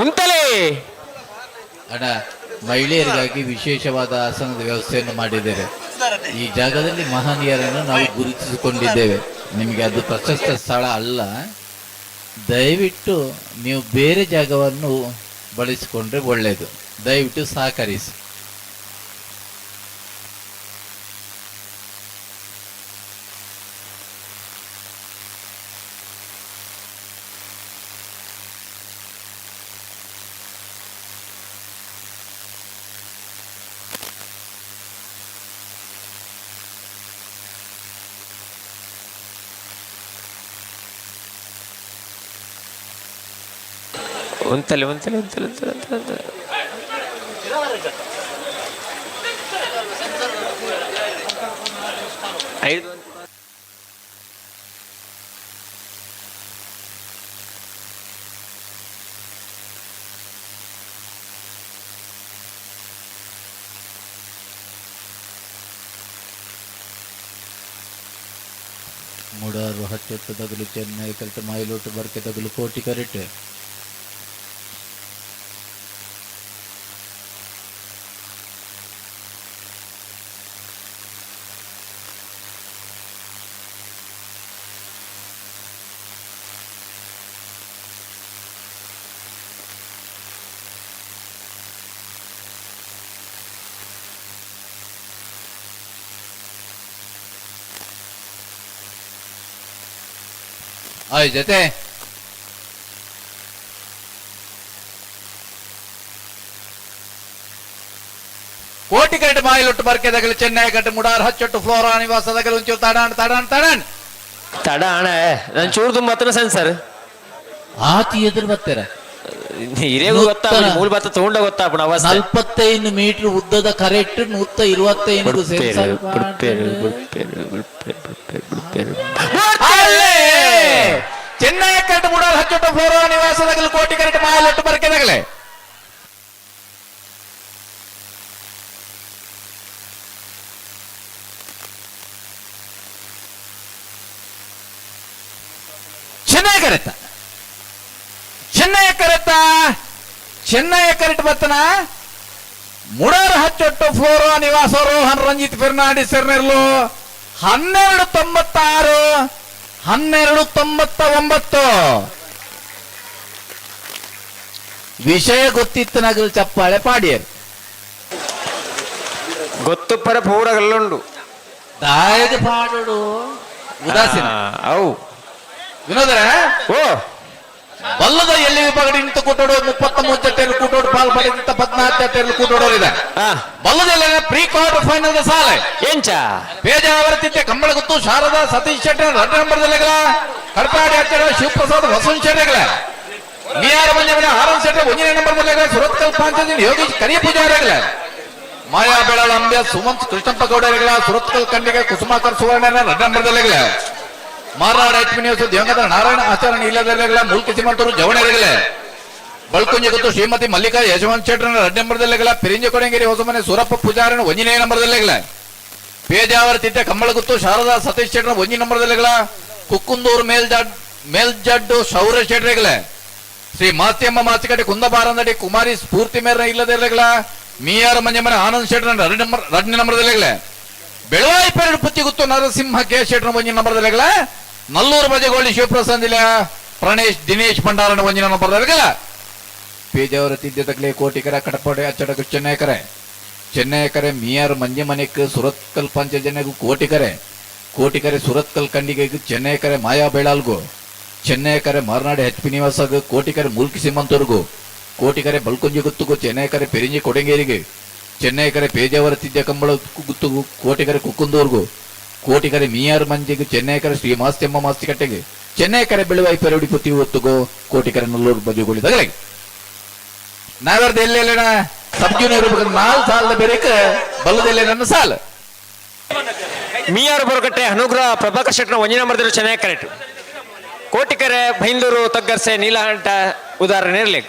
ಉಂಟಲೇ ಅಣ್ಣ ಮಹಿಳೆಯರಿಗಾಗಿ ವಿಶೇಷವಾದ ಆಸನದ ವ್ಯವಸ್ಥೆಯನ್ನು ಮಾಡಿದ್ದೇವೆ. ಈ ಜಾಗದಲ್ಲಿ ಮಹನೀಯರನ್ನು ನಾವು ಗುರುತಿಸಿಕೊಂಡಿದ್ದೇವೆ. ನಿಮಗೆ ಅದು ಪ್ರಶಸ್ತ ಸ್ಥಳ ಅಲ್ಲ, ದಯವಿಟ್ಟು ನೀವು ಬೇರೆ ಜಾಗವನ್ನು ಬಳಸಿಕೊಂಡ್ರೆ ಒಳ್ಳೆಯದು. ದಯವಿಟ್ಟು ಸಹಕರಿಸಿ. ಒಂತಲೆ ಒಂತಲೆ ಒಂತಲೆ ಒಂತಲೆ ಐದು ಮೂಡಾರು ಹಚ್ಚೊತ್ತು ತಗುಲು ಚೆನ್ನೈ ಕರೆಕ್ಟ್ ಮೈಲೋಟು ಬರ್ಕೆ ತಗುಲು ಕೋಟಿ ಕರೆಕ್ಟ್ ಆಯ್ ಜೊತೆ ಕೋಟಿ ಕರೆಕ್ಟ್ ಮಾಯಿಲೊಟ್ಟು ಬರ್ಕೆ ತಗಲು ಚೆನ್ನೈ ಕಟ್ಟು ಮುಡಾರ್ ಹಚ್ಚೊಟ್ಟು ಫ್ಲೋರಾ ನಿವಾಸ ತಗಲು ಒಂಚೂರು ತಡಾಣ್ ತಡಾಣ್ ತಡಾಣ್ ತಡ ಅಣ್ಣ ನಾನು ಚೂರು ತುಂಬ ಹತ್ರ ಸೆನ್ಸರ್ ಆತಿ ಎದುರು ಬರ್ತೀರ ಹಿರಿಯಗೂ ಗೊತ್ತಾ ಮೂಲ ಭತ್ತ ತಗೊಂಡ ಗೊತ್ತಾಪಣ 45 ಮೀಟರ್ ಉದ್ದದ ಕರೆಕ್ಟ್ 125 ಸೆನ್ಸರ್ ಚೆನ್ನೈ ಕಟ್ಟು ಮುಡಾರ್ ಹಚ್ಚೊಟ್ಟು ಫ್ಲೋರಾ ನಿವಾಸ ತಗಲು ಕೋಟಿ ಕರೆಕ್ಟ್ ಮಾಯಿಲೊಟ್ಟು ಬರ್ಕೆ ತಗಲೆ ಚೆನ್ನೈ ಕರೆಕ್ಟ್ ಬರ್ತನ ಮುಡಾರ್ ಹಚ್ಚೊಟ್ಟು ಫ್ಲೋರಾ ನಿವಾಸ ರೋಹನ್ ರಂಜಿತ್ ಫೆರ್ನಾಂಡಿಸ್ ಎರ್ನೆರ್ಲು 1296 1299 ವಿಷಯ ಗೊತ್ತಿತ್ತು ನಗಲು ಚಪ್ಪಾಳೆ ಪಾಡಿಯರು ಗೊತ್ತು ಪರ ಪೂಡಗಲ್ಲುಂಡು ದಾಯದ ಪಾಡೋಡು ಉದಾಸೀನ ಅವು ವಿನೋದರ ಓ ಬಲ್ಲದ ಎಲ್ಲಿ ವಿಭಾಗ ನಿಂತು ಕೂಟೋಡು 33 ಜೊತೆಯಲ್ಲಿ ಕೂಟೋಡು ಪಾಲ್ ಪಡೆದಿದ್ದ 14 ಜೊತೆಯಲ್ಲಿ ಕೂಟೋಡೋರಿದೆ ಬಲ್ಲದೆಲ್ಲ ಪ್ರೀ ಕ್ವಾರ್ಟರ್ ಫೈನಲ್ ಸಾಲ ಎಂಚ ಪೇಜಾವರತಿದ್ದೆ ಕಂಬಳ ಗುತ್ತು ಶಾರದಾ ಸತೀಶ್ ಶೆಟ್ಟಿ 2 ನಂಬರ್ದಲ್ಲಿಗಳ ಕಡಪಾಡಿ ಹಚ್ಚಡ ಶಿವಪ್ರಸಾದ್ ವಸಂತ್ ಶೆಟ್ಟಿಗಳ ಮಿಯಾರ ಮಂಜವನ ಆನಂದ್ ಶೆಟ್ಟಿ 1ನೇ ನಂಬರ್ದಲ್ಲಿಗಳ ಸುರತ್ಕಲ್ ಪಾಂಚಜನ್ ಯೋಗೀಶ್ ಕರಿಯ ಪೂಜಾರಿಗಳ ಮಾಯಾ ಬೆಳಳ ಅಂಬ್ಯ ಸುಮಂತ್ ಕೃಷ್ಣಪ್ಪ ಗೌಡರಿಗಳ ಸುರತ್ಕಲ್ ಕಂಡಿಗೆ ಕುಸುಮಾಕರ್ ಸುವರ್ಣ 2 ನಂಬರ್ದಲ್ಲಿಗಳ ಮಾರಾಡ ಎಚ್ಮಿನಿಯಸು ದೇವಂಗದ ನಾರಾಯಣ ಆಚಾರ್ಯ ಇಲ್ಲದಲ್ಲಿಗಳ ಮುಲ್ಕಿ ಸಿಮಂತರು ಜವಣರಿಗಳೇ ಬಳ್ಕುಂಜಿ ಗೊತ್ತು ಶ್ರೀಮತಿ ಮಲ್ಲಿಕಾ ಯಶವಂತ್ ಶೆಟ್ಟರನ 2 ನಂಬರ್ದಲ್ಲಿಗಳ ಪಿರಿಂಜ ಕೊಡಂಗೇರಿ ಹೊಸಮನೆ ಸೂರಪ್ಪ ಪೂಜಾರನ 1ನೇ ನಂಬರ್ದಲ್ಲಿಗಳ ಪೇಜಾವರತಿದ್ದೆ ಕಂಬಳ ಗುತ್ತು ಶಾರದಾ ಸತೀಶ್ ಶೆಟ್ಟರ 1 ನಂಬರ್ದಲ್ಲಿಗಳ ಕುಕ್ಕುಂದೂರು ಮೇಲ್ಜಡ್ಡು ಶೌರ್ಯ ಶೆಟ್ಟರಿಗಳೇ ಶ್ರೀ ಮಾಸ್ತಿಯಮ್ಮ ಮಾಸಿಕಟ್ಟೆ ಕುಂದಬಾರಂದಡಿ ಕುಮಾರಿ ಸ್ಫೂರ್ತಿ ಮೇರ ಇಲ್ಲದಲ್ಲಿಗಳ ಮೀಯಾರ ಮಂಜಮ್ಮನ ಆನಂದ್ ಶೆಟ್ಟರನ 2 ನಂಬರ್ದಲ್ಲಿಗಳ ಬೆಳವಾಯಿ ಪೆರಡು ಪುತ್ತಿ ಗುತ್ತು ನರಸಿಂಹ ಕೆ ಶೆಟ್ಟರ 1 ನಂಬರ್ದಲ್ಲಿಗಳ ನಲ್ಲೂರು ಬಜೆಗೋಳಿ ಶಿವಪ್ರಸಾದ್ ಇಲ್ಲ ಪ್ರಣೇಶ್ ದಿನೇಶ್ ಭಂಡಾರನ 1 ನಂಬರ್ದಲ್ಲಿಗಳ ಪೇಜಾವರತಿದ್ದೆ ತಗಲೆ ಕೋಟಿಕರ ಕಡಪಾಡಿ ಅಚ್ಚಡಕು ಚೆನ್ನೈಕರೆ ಮಿಯಾರ್ ಮಂಜಮನೆಕ್ ಸುರತ್ಕಲ್ ಪಂಚಜನೆಗೂ ಕೋಟಿಕರೆ ಸುರತ್ಕಲ್ ಕಂಡಿಗೆಗೂ ಚೆನ್ನೈಕರೆ ಮಾಯಾ ಬೇಳಾಲ್ಗೂ ಚೆನ್ನೈಕರೆ ಮಾರ್ನಾಡೆ HP ನಿವಾಸಗೂ ಕೋಟಿಕರೆ ಮುಲ್ಕಿ ಸಿಮ್ಮಂತವ್ರಿಗೂ ಕೋಟಿಕರೆ ಬಲ್ಕುಂಜಿ ಗುತ್ತುಗೂ ಚೆನ್ನೈಕರೆ ಪೆರಿಂಜಿ ಕೊಡಂಗೇರಿಗೆ ಚೆನ್ನೈಕರೆ ಪೇಜಾವರತಿದ್ದೆ ಕಂಬಳ ಗುತ್ತುಗೂ ಕೋಟಿಕರೆ ಕುಕ್ಕುಂದೂರ್ಗೂ ಕೋಟಿಕರೆ ಮಿಯಾರ್ ಮಂಜಿಗೂ ಚೆನ್ನೈಕರೆ ಶ್ರೀ ಮಾಸ್ತಿಯಮ್ಮ ಮಾಸ್ತಿಕಟ್ಟೆಗೆ ಚೆನ್ನೈಕರೆ ಬೆಳುವಾಯಿ ಪೆರಡಿ ಪುತ್ತಿ ಹೊತ್ತುಗೋ ಕೋಟಿಕರೆ ನಲ್ಲೂರು ಬಜೆಗೋಳಿ ತಗಲಿಗೆ ನಾಗರದ ಎಲ್ಲೆಲ್ಲ ಸಬ್ ಜೂನಿಯರ್ 4 ಸಾಲದ ಬೆರೇಕ ಬಲ್ಲದೆಲ್ಲ ನನ್ನ ಸಾಲ ಮಿಯಾರ್ ಬೊರಕಟ್ಟೆ ಅನುಗ್ರಹ ಪ್ರಭಾಕರ್ ಶೆಟ್ಟರ 1 ನಂಬರ್ದಲ್ಲಿ ಚೆನ್ನಾಗಿ ಕರೆಕ್ಟ್ ಕೋಟಿಕೆರೆ ಬೈಂದೂರು ತಗ್ಗರ್ಸೆ ನೀಲಹಂಟ ಉದಾಹರಣೆ ಇರಲಿ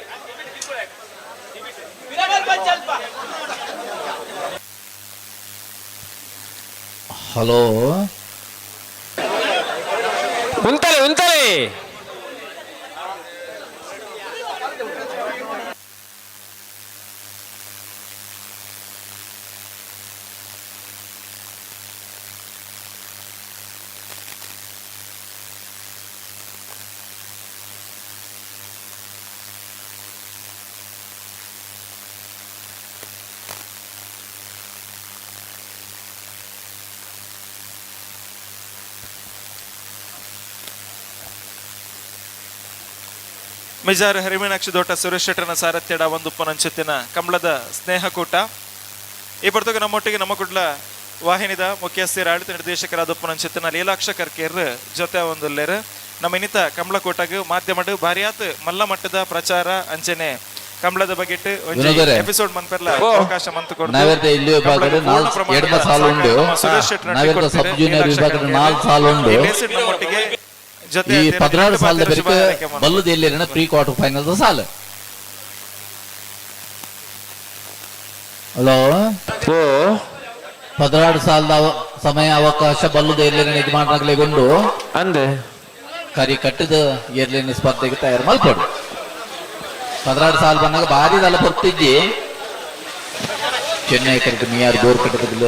ಹಲೋ ಉಂತಲೆ ಮಿಜಾರ್ ಹರಿಮೀನಾಕ್ಷಿ ದೋಟ ಸುರೇಶ್ ಶೆಟ್ಟರನ ಸಾರಥ್ಯಡ ಒಂದು ಪನಂಚತ್ತಿನ ಕಂಬಳದ ಸ್ನೇಹಕೂಟ ಈ ಬರ್ತಗ ನಮ್ಮೊಟ್ಟಿಗೆ ನಮ್ಮ ಕುಡ್ಲ ವಾಹಿನಿದ ಮುಖ್ಯಸ್ಥರ ಆಡಳಿತ ನಿರ್ದೇಶಕರಾದ ಪನಂಚತ್ತಿನ ಲೀಲಾಕ್ಷ ಕರ್ಕೇರ್ ಜೊತೆ ಒಂದುಲ್ಲೇರ್ ನಮ್ಮ ಇನ್ನಿತ ಕಂಬಳಕೂಟಗ ಮಾಧ್ಯಮಡು ಭಾರಿಯಾತ್ ಮಲ್ಲ ಮಟ್ಟದ ಪ್ರಚಾರ ಅಂಚನೆ ಕಂಬಳದ ಬಗೆಟ್ ಎಪಿಸೋಡ್ ಮನ್ಪೆರ್ಲ ಅವಕಾಶ ಮಂತುಕೊಂಡು ನಾವೆರ್ದೆ ಇಲ್ಲಿ ವಿಭಾಗದ 4 ಸಾಲ ಉಂಡು ನಾವೆರ್ದೆ ಸಬ್ ಜೂನಿಯರ್ ವಿಭಾಗದ 4 ಸಾಲ ಉಂಡು ನಮ್ಮೊಟ್ಟಿಗೆ ಈ 16 ಸಾಲದ ಬೆರಕ ಬಲ್ಲದ ಎಲ್ಲಿರನ ಪ್ರೀ ಕ್ವಾರ್ಟರ್ ಫೈನಲ್ ಸಾಲ ಹಲೋ 16 ಸಾಲದ ಸಮಯ ಅವಕಾಶ ಬಲ್ಲುದ ಎರ್ಲಿನ ಯಜಮಾನರಾಗಲೇಗೊಂಡು ಅಂದೆ ಕರಿ ಕಟ್ಟಿದ ಎರ್ಲಿನ ಸ್ಪರ್ಧೆಗೆ ತಯಾರು ಮಲ್ಪಡು 16 ಸಾಲ ಬಂದಾಗ ಭಾರಿ ದಲ ಬರ್ತಿದ್ದಿ ಚೆನ್ನೈ ಕರೆದು ಮಿಯಾರ್ ಬೋರ್ ಕಟ್ಟದ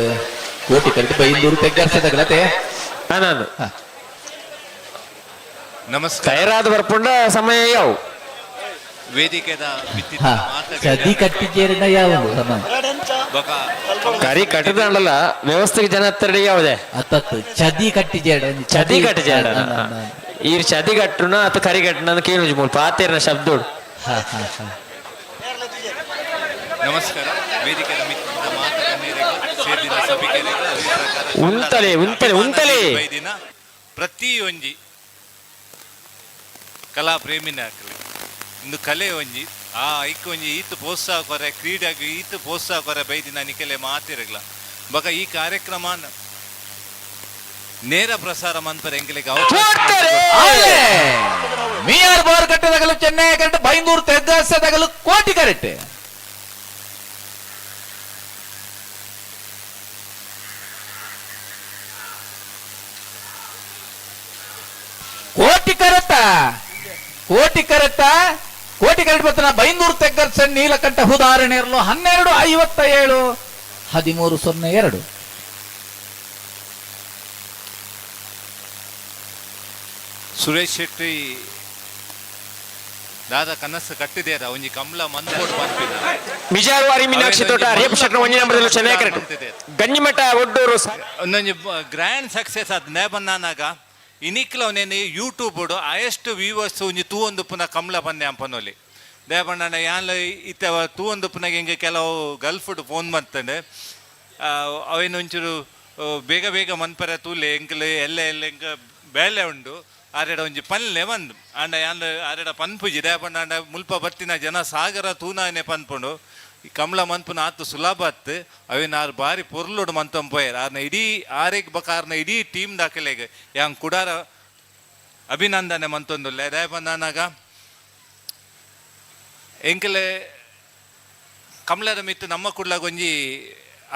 ಕೋಟಿ ಕರೆದು ಬೈಂದೂರು ತೆಗ್ಗಾರ್ಸದಾಗಲತೆ ನಾನು ನಮಸ್ಕಾರ ತಯಾರಾದ ಬರ್ಪುಂಡ ಸಮಯ ಯಾವು ವೇದಿಕೆದ ಚದಿ ಕಟ್ಟಿದ್ದೇರಿನ ಯಾವುದು ಸಮಯ ಕರಿ ಕಟ್ಟದಲ್ಲ ವ್ಯವಸ್ಥೆಗೆ ಜನ ಹತ್ತಿರ ಯಾವುದೇ ಅತ್ತತ್ತು ಚದಿ ಕಟ್ಟಿದ್ದೇಡ ಚದಿ ಕಟ್ಟಿಜಾಡ ಈ ಚದಿ ಕಟ್ಟುನ ಅಥವಾ ಕರಿ ಕಟ್ಟುನ ಕೇಳು ಮೂಲ ಪಾತೇರಿನ ಶಬ್ದೋಡು ನಮಸ್ಕಾರ ವೇದಿಕೆದ ಮಿತ್ರ ಮಾತುಕತೆ ಸೇರಿದ ಸಭೆಗೆ ಉಂತಲೆ ದಿನ ಪ್ರತಿ ಒಂಜಿ ಕಲಾ ಪ್ರೇಮಿನ ಹಾಕಲಿ ಇಂದು ಕಲೆ ಒಂಜಿ ಆ ಐಕ್ ಒಂಜಿ ಈತು ಪ್ರೋತ್ಸಾಹ ಕೊರೆ ಕ್ರೀಡೆಗೆ ಈತು ಪ್ರೋತ್ಸಾಹ ಕೊರೆ ಬೈದಿನ ನಿಕೆಲೆ ಮಾತಿರಗ್ಲ ಬಕ ಈ ಕಾರ್ಯಕ್ರಮ ನೇರ ಪ್ರಸಾರ ಮಂತರ ಎಂಕಲಿಗೆ ಮಿಯಾರ್ ಬೋರ್ ಕಟ್ಟದಾಗಲು ಚೆನ್ನೈ ಕರೆಕ್ಟ್ ಬೈಂದೂರು ತೆಗ್ಗಾರ್ಸದಾಗಲು ಕೋಟಿ ಕರೆಕ್ಟ್ ಕೋಟಿ ಕರೆಕ್ಟ್ ಬರ್ತಾನ ಬೈಂದೂರು ತೆಗ್ಗರ್ಸ ನೀಲಕಂಠ ಉದಾಹರಣೆಯರಲು 12:57 13:02 ಸುರೇಶ್ ಶೆಟ್ಟಿ ದಾದ ಕನಸು ಕಟ್ಟಿದೇರ ಒಂಜಿ ಕಮಲ ಮಂದೋಡು ಪಂಪಿನ ಮಿಜಾರುವಾರಿ ಮೀನಾಕ್ಷಿ ತೋಟ ರೇಪ್ ಶೆಟ್ನ ಒಂಜಿ ನಂಬರ್ ಚೆನ್ನೈ ಕರೆಕ್ಟ್ ಗಂಜಿಮಠ ಒಡ್ಡೂರು ಒಂದೊಂದು ಗ್ರ್ಯಾಂಡ್ ಸಕ್ಸೆಸ್ ಆದ ನೇ ಬಂದಾನಾಗ ಇನಿಕ್ಲ ಅವನೇನು ಯೂಟ್ಯೂಬ್ ಹೈಯೆಸ್ಟ್ ವ್ಯೂವರ್ಸ್ ಒಂಜಿ ತೂವೊಂದು ಪುನಃ ಕಮಲ ಪನ್ನೆ ಅಂಪನೊಲಿ ದೇವಣ್ಣ ಯಾನ್ಲ ಇತ್ತ ತೂವೊಂದು ಪುನಃ ಹಿಂಗೆ ಕೆಲವು ಗಲ್ಫುಡ್ ಫೋನ್ ಮಾಡ್ತಂಡೆ ಅವೇನು ಒಂಚೂರು ಬೇಗ ಬೇಗ ಮನ್ಪರೆ ತೂಲೆ ಎಂಕಲ್ ಎಲ್ಲ ಎಂಕ ಬೇಲೆ ಉಂಡು ಆರೆಡ ಒಂಜಿ ಪನ್ಲೆ ಬಂದು ಅಂಡ ಯಾನ್ಲ ಆರೆಡ ಪನ್ಪುಜಿ ದೇವಣ್ಣ ಅಂಡ ಮುಲ್ಪ ಬತ್ತಿನ ಜನ ಸಾಗರ ತೂನಾನೆ ಪನ್ಪುಂಡು ಈ ಕಮಲ ಮನ್ಪುನ ಆತು ಸುಲಭ ಅತ್ತು ಅವೇನು ಆರು ಬಾರಿ ಪೊರ್ಲುಡು ಮಂತಂ ಪೋಯರ್ ಆರ್ನ ಇಡೀ ಆರೆಗ್ ಬಕಾರ್ನ ಇಡೀ ಟೀಮ್ ದಾಖಲೆಗೆ ಯಾಂಗ್ ಕುಡಾರ ಅಭಿನಂದನೆ ಮಂತೊಂದುಲ್ಲೆ ಅದೇ ಬಂದಾನಾಗ ಎಂಕಲೆ ಕಮಲದ ಮಿತ್ತು ನಮ್ಮ ಕುಡ್ಲಾಗ ಒಂಜಿ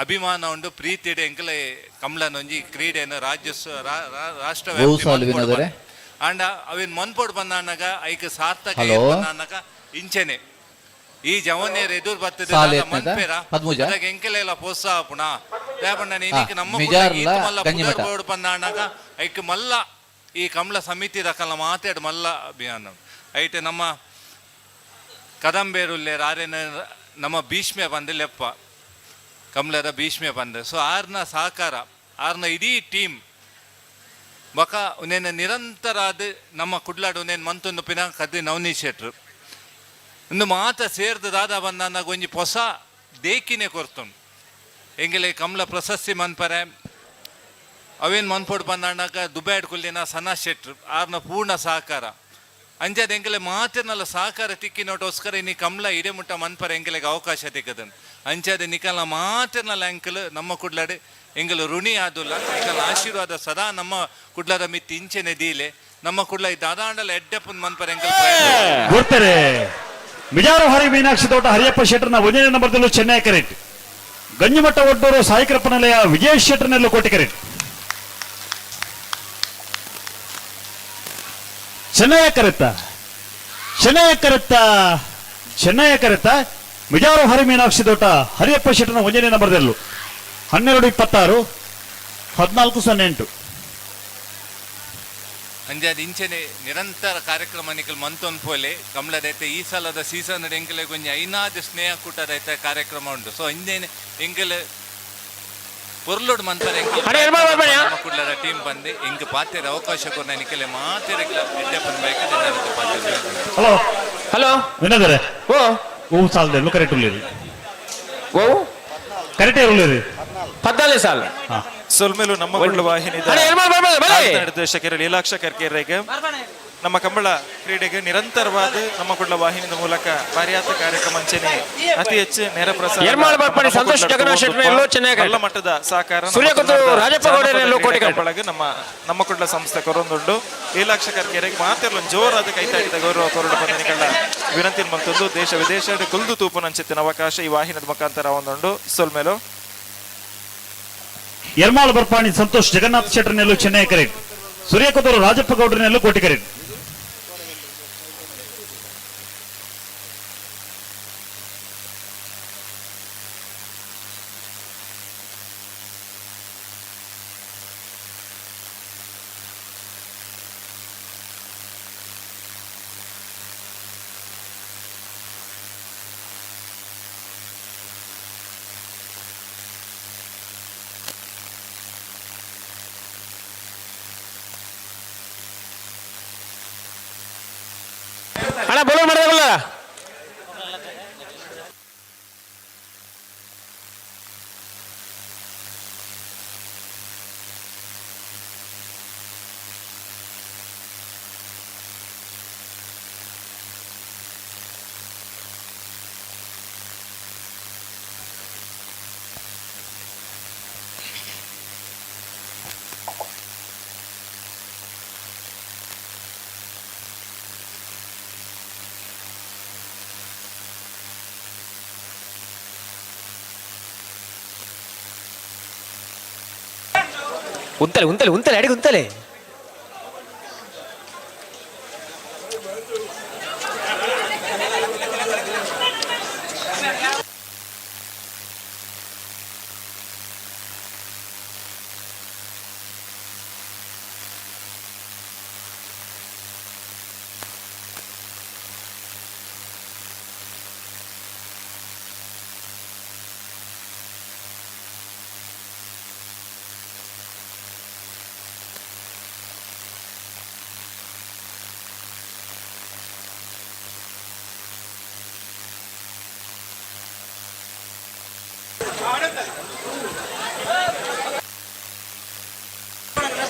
ಅಭಿಮಾನ ಉಂಡು ಪ್ರೀತಿ ಇಡೆ ಎಂಕಲೆ ಕಮಲನ ಒಂಜಿ ಕ್ರೀಡೆಯನ್ನು ರಾಷ್ಟ್ರ ಅಂಡ ಅವೇನು ಮನ್ಪೋಡು ಬಂದಾನಾಗ ಐಕ್ ಸಾರ್ಥಕ ಬಂದಾನಾಗ ಇಂಚೆನೆ ಈ ಜವನಿಯರ್ ಎದುರು ಬರ್ತದೆ ಮನ್ಪೇರ ಎಂಕೆಲ್ಲ ಪ್ರೋತ್ಸಾಹ ಪುಣ ದೇವಣ್ಣ ನೀನಿಗೆ ನಮ್ಮ ಬೋರ್ಡ್ ಬಂದಾನಾಗ ಐಕ್ ಮಲ್ಲ ಈ ಕಮಲ ಸಮಿತಿ ರಕಲ ಮಾತಾಡು ಮಲ್ಲ ಅಭಿಯಾನ ಐಟೆ ನಮ್ಮ ಕದಂಬೇರುಲ್ಲೆ ಆರೇನ ನಮ್ಮ ಭೀಷ್ಮೆ ಬಂದೆ ಲೆಪ್ಪ ಕಮಲದ ಭೀಷ್ಮೆ ಬಂದೆ ಸೊ ಆರ್ನ ಸಹಕಾರ ಆರ್ನ ಇಡೀ ಟೀಮ್ ಬಕ ಉನೇನು ನಿರಂತರ ಅದು ನಮ್ಮ ಕುಡ್ಲಾಡು ಉನೇನು ಮಂತೊಂದು ಪಿನ ಕದ್ದಿ ನವನೀತ್ ಶೆಟ್ರು ಒಂದು ಮಾತ ಸೇರ್ದಾದ ಬಂದಾಗ ಒಂಜಿ ಹೊಸ ದೇಕಿನೇ ಕೊರ್ತುಂಡು ಎಂಗೆಲೆ ಕಮಲ ಪ್ರಶಸ್ತಿ ಮನ್ಪರೆ ಅವೇನು ಮನ್ಪೋಡು ಬಂದಾಗ ದುಬೈಡ್ ಕುಲ್ಲಿನ ಸನಾ ಶೆಟ್ರು ಆರ್ನ ಪೂರ್ಣ ಸಹಕಾರ ಅಂಜದ ಎಂಗೆಲೆ ಮಾತಿನಲ್ಲ ಸಹಕಾರ ತಿಕ್ಕಿನೋಟೋಸ್ಕರ ಇನ್ನು ಕಮಲ ಇಡೇ ಮುಟ್ಟ ಮನ್ಪರೆ ಎಂಗೆಲೆಗೆ ಅವಕಾಶ ತಿಕ್ಕದನು ಅಂಚದ ನಿಕಲ್ನ ಮಾತಿನಲ್ಲ ಎಂಕಲ್ ನಮ್ಮ ಕುಡ್ಲಾಡು ಎಂಗಲು ಋಣಿ ಆದುಲ್ಲ ನಿಕಲ್ನ ಆಶೀರ್ವಾದ ಸದಾ ನಮ್ಮ ಕುಡ್ಲದ ಮಿತ್ತಿ ಇಂಚೆನೆ ದೀಲೆ ನಮ್ಮ ಕುಡ್ಲ ಈ ದಾದಾಂಡಲ ಎಡ್ಡೆಪ್ಪನ್ ಮನ್ಪರೆ ಎಂಕಲ್ ಗೊತ್ತಾರೆ ಮಿಜಾರುವಾರಿ ಮೀನಾಕ್ಷಿ ತೋಟ ಹರಿಯಪ್ಪ ಶೆಟ್ಟರ್ನ 1ನೇ ನಂಬರ್ದಲ್ಲೂ ಚೆನ್ನೈ ಕರೆಕ್ಟ್ ಗಂಜಿಮಠ ಒಡ್ಡೂರು ಸಾಯಿಕರಪ್ಪ ನಿಲಯ ವಿಜಯ ಶೆಟ್ಟರ್ನಲ್ಲೂ ಕೋಟಿ ಕರೆಕ್ಟ್ ಚೆನ್ನೈ ಕರೆತ್ತ ಮಿಜಾರುವಾರಿ ಮೀನಾಕ್ಷಿ ತೋಟ ಹರಿಯಪ್ಪ ಶೆಟ್ಟರ್ನ 1ನೇ ನಂಬರ್ದಲ್ಲೂ 12:26 14:08 ಅಂಜಾದ ಇಂಚೆನೆ ನಿರಂತರ ಕಾರ್ಯಕ್ರಮ ನಿಕಲ್ ಮಂತೊಂದು ಪೋಲೆ ಕಮಲದೈತೆ ಈ ಸಲದ ಸೀಸನ್ ಎಂಕಲೆ ಕೊಂಚ ಐನಾದ ಸ್ನೇಹ ಕೂಟದೈತೆ ಕಾರ್ಯಕ್ರಮ ಉಂಟು ಸೊ ಇಂದೇನೆ ಎಂಕಲ್ ಪೊರ್ಲೋಡ್ ಮಂತಾರೆ ಕುಡ್ಲದ ಟೀಮ್ ಬಂದು ಎಂಕ್ ಪಾತ್ರೆ ಅವಕಾಶ ಕೊಡ ನಿಕಲೆ ಮಾತೆರೆ ಎಡ್ಡೆ ಬಂದ್ಬೇಕು ಹಲೋ ಹಲೋ ವಿನೋದರೇ ಓ ಸಾಲದಲ್ಲೂ ಕರೆಕ್ಟ್ ಉಳ್ಳೇರಿ ಕರೆಕ್ಟೇ ಉಳ್ಳೇರಿ 14 ಸಾಲ ಸೊಲ್ಮೇಲು ನಮ್ಮ ಕುಡ್ಲ ವಾಹಿನಿ ನಿರ್ದೇಶಕರ ಲೀಲಾಕ್ಷ ಕರ್ಕೇರಿಗೆ ನಮ್ಮ ಕಂಬಳ ಕ್ರೀಡೆಗೆ ನಿರಂತರವಾದ ನಮ್ಮ ಕುಡ್ಲ ವಾಹಿನಿಯ ಮೂಲಕ ಭಾರಿಯಾತ ಕಾರ್ಯಕ್ರಮ ಅಂಚನೆ ಅತಿ ಹೆಚ್ಚು ನೇರ ಪ್ರಸಾರ ಮಟ್ಟದ ಸಹಕಾರ ಕಂಬಳಗೆ ನಮ್ಮ ಕುಡ್ಲ ಸಂಸ್ಥೆ ಕೊರೊಂದುಂಡು ಲೀಲಾಕ್ಷ ಕರ್ಕೇರಿಗೆ ಮಾತಿರಲು ಜೋರಾದ ಕೈತಾಟಿದ ಗೌರವ ಕೊರಡು ಬಂಧನಿಗಳ ವಿನಂತಿ ಬಂತೊಂದು ದೇಶ ವಿದೇಶ ಕುಲ್ದು ತೂಪು ನಂಚಿತ್ತಿನ ಅವಕಾಶ ಈ ವಾಹಿನಿಯ ಮುಖಾಂತರ ಒಂದುಂಡು ಸೊಲ್ಮೇಲು ಯರ್ಮಾಳ ಬರ್ಪಾಣಿ ಸಂತೋಷ್ ಜಗನ್ನಾಥ್ ಶೆಟ್ಟರ್ನೆಲ್ಲೂ ಚೆನ್ನೈ ಕರೆಕ್ಟ್. ಸೂರ್ಯಕೊತ್ತೂರು ರಾಜಪ್ಪ ಗೌಡ್ರನೆಲ್ಲೂ ಕೋಟಿ ಕರೆಕ್ಟ್. ಅಣ್ಣ ಬೋಲೋ ಮಾಡಿದಾಗಲ್ಲ ಉಂತಲೆ ಅಡಿಗೆ ಉಂತಲೆ.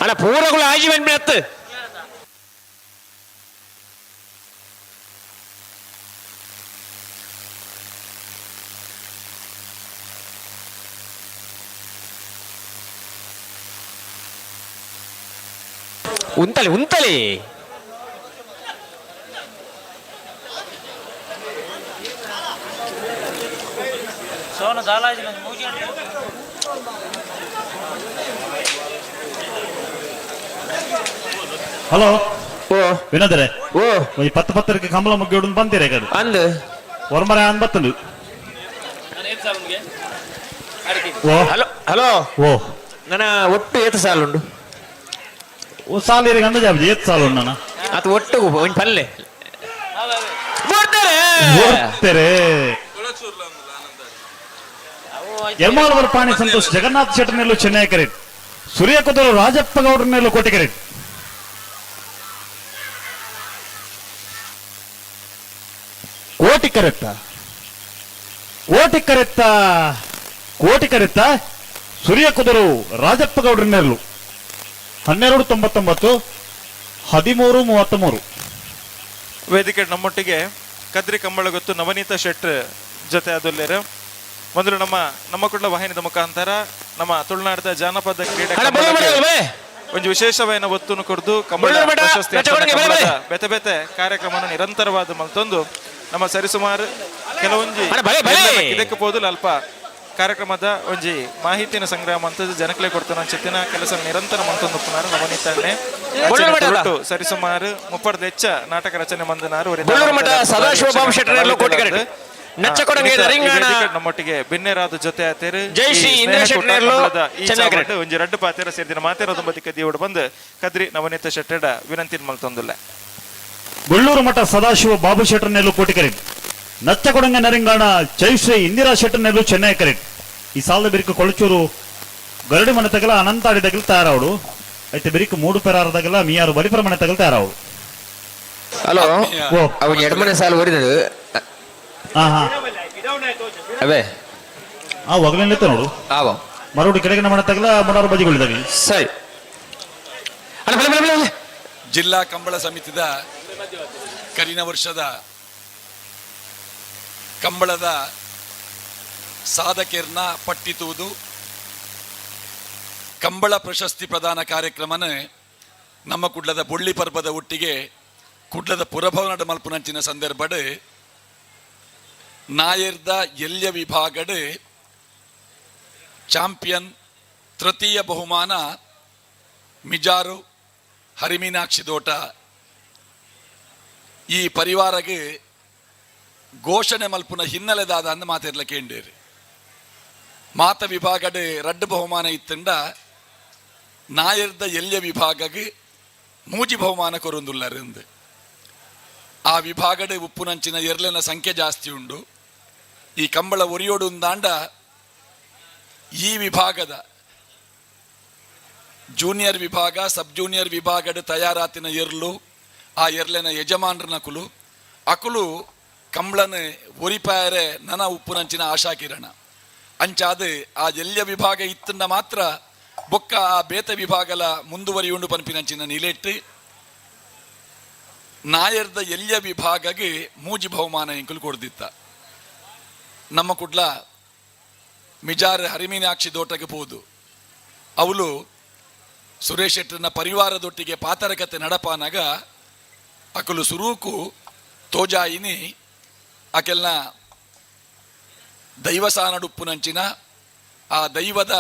ಅಣ್ಣ ಪೂರಗಳು ಆಜಿ ಬಂದ್ಬಿಡತ್ತು. ಉಂತಲೆ ಸೋನ ದಾಲಾಜಿ ಹಲೋ ಓ ವಿನೋದರೆ ಓ ಈ 10 ಕಂಬಳ ಮುಗ್ಗಿ ಬಂದಿರ ಅಂದ್ ಹೊರಮರ ಅನ್ಬತ್ತಂದು. ಹಲೋ ಓ ನನ್ನ ಒಟ್ಟು ಏತು ಸಾಲು ಉಂಡು ಓ ಸಾಲು ಇರ ಅಂದ ಜಾಬ್ ಏತ್ ಸಾಲು ಉಂಡು. ಅದು ಒಟ್ಟು ಒಂದು ಪಲ್ಲೆ ಯರ್ಮಾಳ ಬರ್ಪಾಣಿ ಸಂತೋಷ್ ಜಗನ್ನಾಥ್ ಶೆಟ್ಟರ್ನೆಲ್ಲೂ ಚೆನ್ನೈ ಕರೆಕ್ಟ್. ಸೂರ್ಯಕೊತ್ತೂರು ರಾಜಪ್ಪ ಗೌಡ್ರನೆಲ್ಲೂ ಕೋಟಿ ಕರೆಕ್ಟ್. ಕೋಟಿ ಕರೆಕ್ಟ ಸೂರ್ಯಕೊತ್ತೂರು ರಾಜಪ್ಪ ಗೌಡ್ರನೆಲ್ಲೂ 1299 1333. ವೇದಿಕೆ ನಮ್ಮೊಟ್ಟಿಗೆ ಕದ್ರಿ ಕಂಬಳಗೊತ್ತು ನವನೀತ ಶೆಟ್ ಜೊತೆ ಅದಲ್ಲೇರು ಮೊದಲು ನಮ್ಮ ಕುಂಡ ವಾಹಿನಿದ ಮುಖಾಂತರ ನಮ್ಮ ತುಳುನಾಡದ ಜಾನಪದ ಕ್ರೀಡೆ ಒಂದು ವಿಶೇಷವಾದ ಒತ್ತನ್ನು ಕೊಡ್ದು ಕಂಬಳ ಪ್ರಶಸ್ತಿ ಬೆತೆ ಬೆತೆ ಕಾರ್ಯಕ್ರಮವನ್ನು ನಿರಂತರವಾದ ಮಲ್ತೊಂದು ನಮ್ಮ ಸರಿಸುಮಾರು ಕೆಲವೊಂಜಿ ಇದಕ್ಕೆ ಹೋದಲು ಅಲ್ಪ ಕಾರ್ಯಕ್ರಮದ ಒಂಜಿ ಮಾಹಿತಿನ ಸಂಗ್ರಹ ಮಂತದ್ದು ಜನಕ್ಲೆ ಕೊಡ್ತಾನ ಚೆತ್ತಿನ ಕೆಲಸ ನಿರಂತರ ಮಂತೊಂದು ಪುನಾರು ನವನೀತಣ್ಣೆ ಸರಿಸುಮಾರು 30 ಹೆಚ್ಚ ನಾಟಕ ರಚನೆ ಮಂದನಾರು ನಮ್ಮೊಟ್ಟಿಗೆ ಬಿನ್ನೆರಾದ ಜೊತೆ ಆತೇರು ಒಂಜಿ ರಡ್ಡು ಪಾತೆರ ಸೇರಿದಿನ ಮಾತೇರ ಬದಿಕ ದೀವಡು ಬಂದು ಕದ್ರಿ ನವನೀತ ಶೆಟ್ಟಡ ವಿನಂತಿ ಮಲ್ತೊಂದುಲ್ಲ. ಗೊಳ್ಳೂರು ಮಠ ಸದಾಶಿವ ಬಾಬು ಶೆಟ್ಟರ್ನೆಲ್ಲೂ ಕೋಟಿ ಕರೆಕ್ಟ್. ನಚ್ಚಕೊಡಂಗ ನರಿಂಗಾಣ ಜೈಶ್ರೀ ಇಂದಿರಾ ಶೆಟ್ಟರ್ನೆಲ್ಲೂ ಚೆನ್ನೈ ಕರೆಕ್ಟ್. ಈ ಸಾಲದ ಬಿರಿಕು ಕೊಳಚೂರು ಗರಡಿ ಮನೆ ತಗಲ ಅನಂತಾಡಿ ತಗಲು ತಯಾರಾವಡು ಐತೆ ಬಿರಿಕು 3 ಪೆರಾರದಾಗಲ್ಲ ಮೀಯಾರು ಬಲಿಪರ ಮನೆ ತಗಲು ತಯಾರಾವಡು. ಹಲೋ ಅವನು ಎಡಮನೆ ಸಾಲು ಓಡಿದದು ಅವೇ ಒಗಲಿನ ನೋಡು ಮರುಡಿ ಕೆಳಗಿನ ಮನೆ ತಗಲ ಮುಡಾರು ಬಜಿಗಳಿದ್ದಾವೆ. ಸರಿ ಜಿಲ್ಲಾ ಕಂಬಳ ಸಮಿತಿದ ಕರಿನ ವರ್ಷದ ಕಂಬಳದ ಸಾಧಕರ್ನ ಪಟ್ಟಿತುವುದು ಕಂಬಳ ಪ್ರಶಸ್ತಿ ಪ್ರದಾನ ಕಾರ್ಯಕ್ರಮನ ನಮ್ಮ ಕುಡ್ಲದ ಬೊಳ್ಳಿ ಪರ್ಬದ ಒಟ್ಟಿಗೆ ಕುಡ್ಲದ ಪುರಭವನದ ಮಲ್ಪುನಂಚಿನ ಸಂದರ್ಭಡ್ ನಾಯರ್ದ ಎಲ್ಯ ವಿಭಾಗಡ್ ಚಾಂಪಿಯನ್ ತೃತೀಯ ಬಹುಮಾನ ಮಿಜಾರು ಹರಿಮೀನಾಕ್ಷಿ ದೋಟ ಈ ಪರಿವಾರಗೆ ಘೋಷಣೆ ಮಲ್ಪುನ ಹಿನ್ನೆಲೆದಾದ ಅಂದ ಮಾತಿರ್ಲ ಕೇಂಡೇರಿ ಮಾತ ವಿಭಾಗಡ್ ರಡ್ಡು ಬಹುಮಾನ ಇತ್ತಂಡ ನಾಯರ್ದ ಎಲ್ಯ ವಿಭಾಗಗೆ ಮೂಜಿ ಬಹುಮಾನ ಕೊರೊಂದುಲ್ಲರೆಂದು ಆ ವಿಭಾಗಡ್ ಉಪ್ಪುನಂಚಿನ ಎರ್ಲೆನ ಸಂಖ್ಯೆ ಜಾಸ್ತಿ ಉಂಡು ಈ ಕಂಬಳ ಒರಿಯೋಡು ಉಂದಾಂಡ ಈ ವಿಭಾಗದ ಜೂನಿಯರ್ ವಿಭಾಗ ಸಬ್ ಜೂನಿಯರ್ ವಿಭಾಗದ ತಯಾರಾತಿನ ಎರ್ಲು ಆ ಎರ್ಲೆನ ಯಜಮಾನ್ರನ ಕುಲು ಅಕುಲು ಕಂಬಳನ ಒರಿಪಾಯರೆ ನನ ಉಪ್ಪುನಂಚಿನ ಆಶಾಕಿರಣ ಅಂಚಾದ ಆ ಎಲ್ಯ ವಿಭಾಗ ಇತ್ತಂಡ ಮಾತ್ರ ಬೊಕ್ಕ ಆ ಬೇತ ವಿಭಾಗಲ ಮುಂದುವರಿಯುಂಡು ಪನ್ಪಿನಂಚಿನ ನಿಲೆಟ್ಟು ನಾಯರ್ದ ಎಲ್ಯ ವಿಭಾಗಗೆ ಮೂಜಿ ಬಹುಮಾನ ಎಂಕುಲು ಕೊಡ್ದಿತ್ತ ನಮ್ಮ ಕುಡ್ಲ ಮಿಜಾರ್ ಹರಿಮೀನಾಕ್ಷಿ ದೋಟಕ್ಕೆ ಹೋದು ಅವಳು ಸುರೇಶ್ ಶೆಟ್ಟರ್ನ ಪರಿವಾರದೊಟ್ಟಿಗೆ ಪಾತರಕತೆ ನಡಪಾನಾಗ ಅಕಲು ಸುರೂಕು ತೋಜಾಯಿನಿ ಅಕೆಲ್ನ ದೈವಸಾನಡುಪ್ಪುನಂಚಿನ ಆ ದೈವದ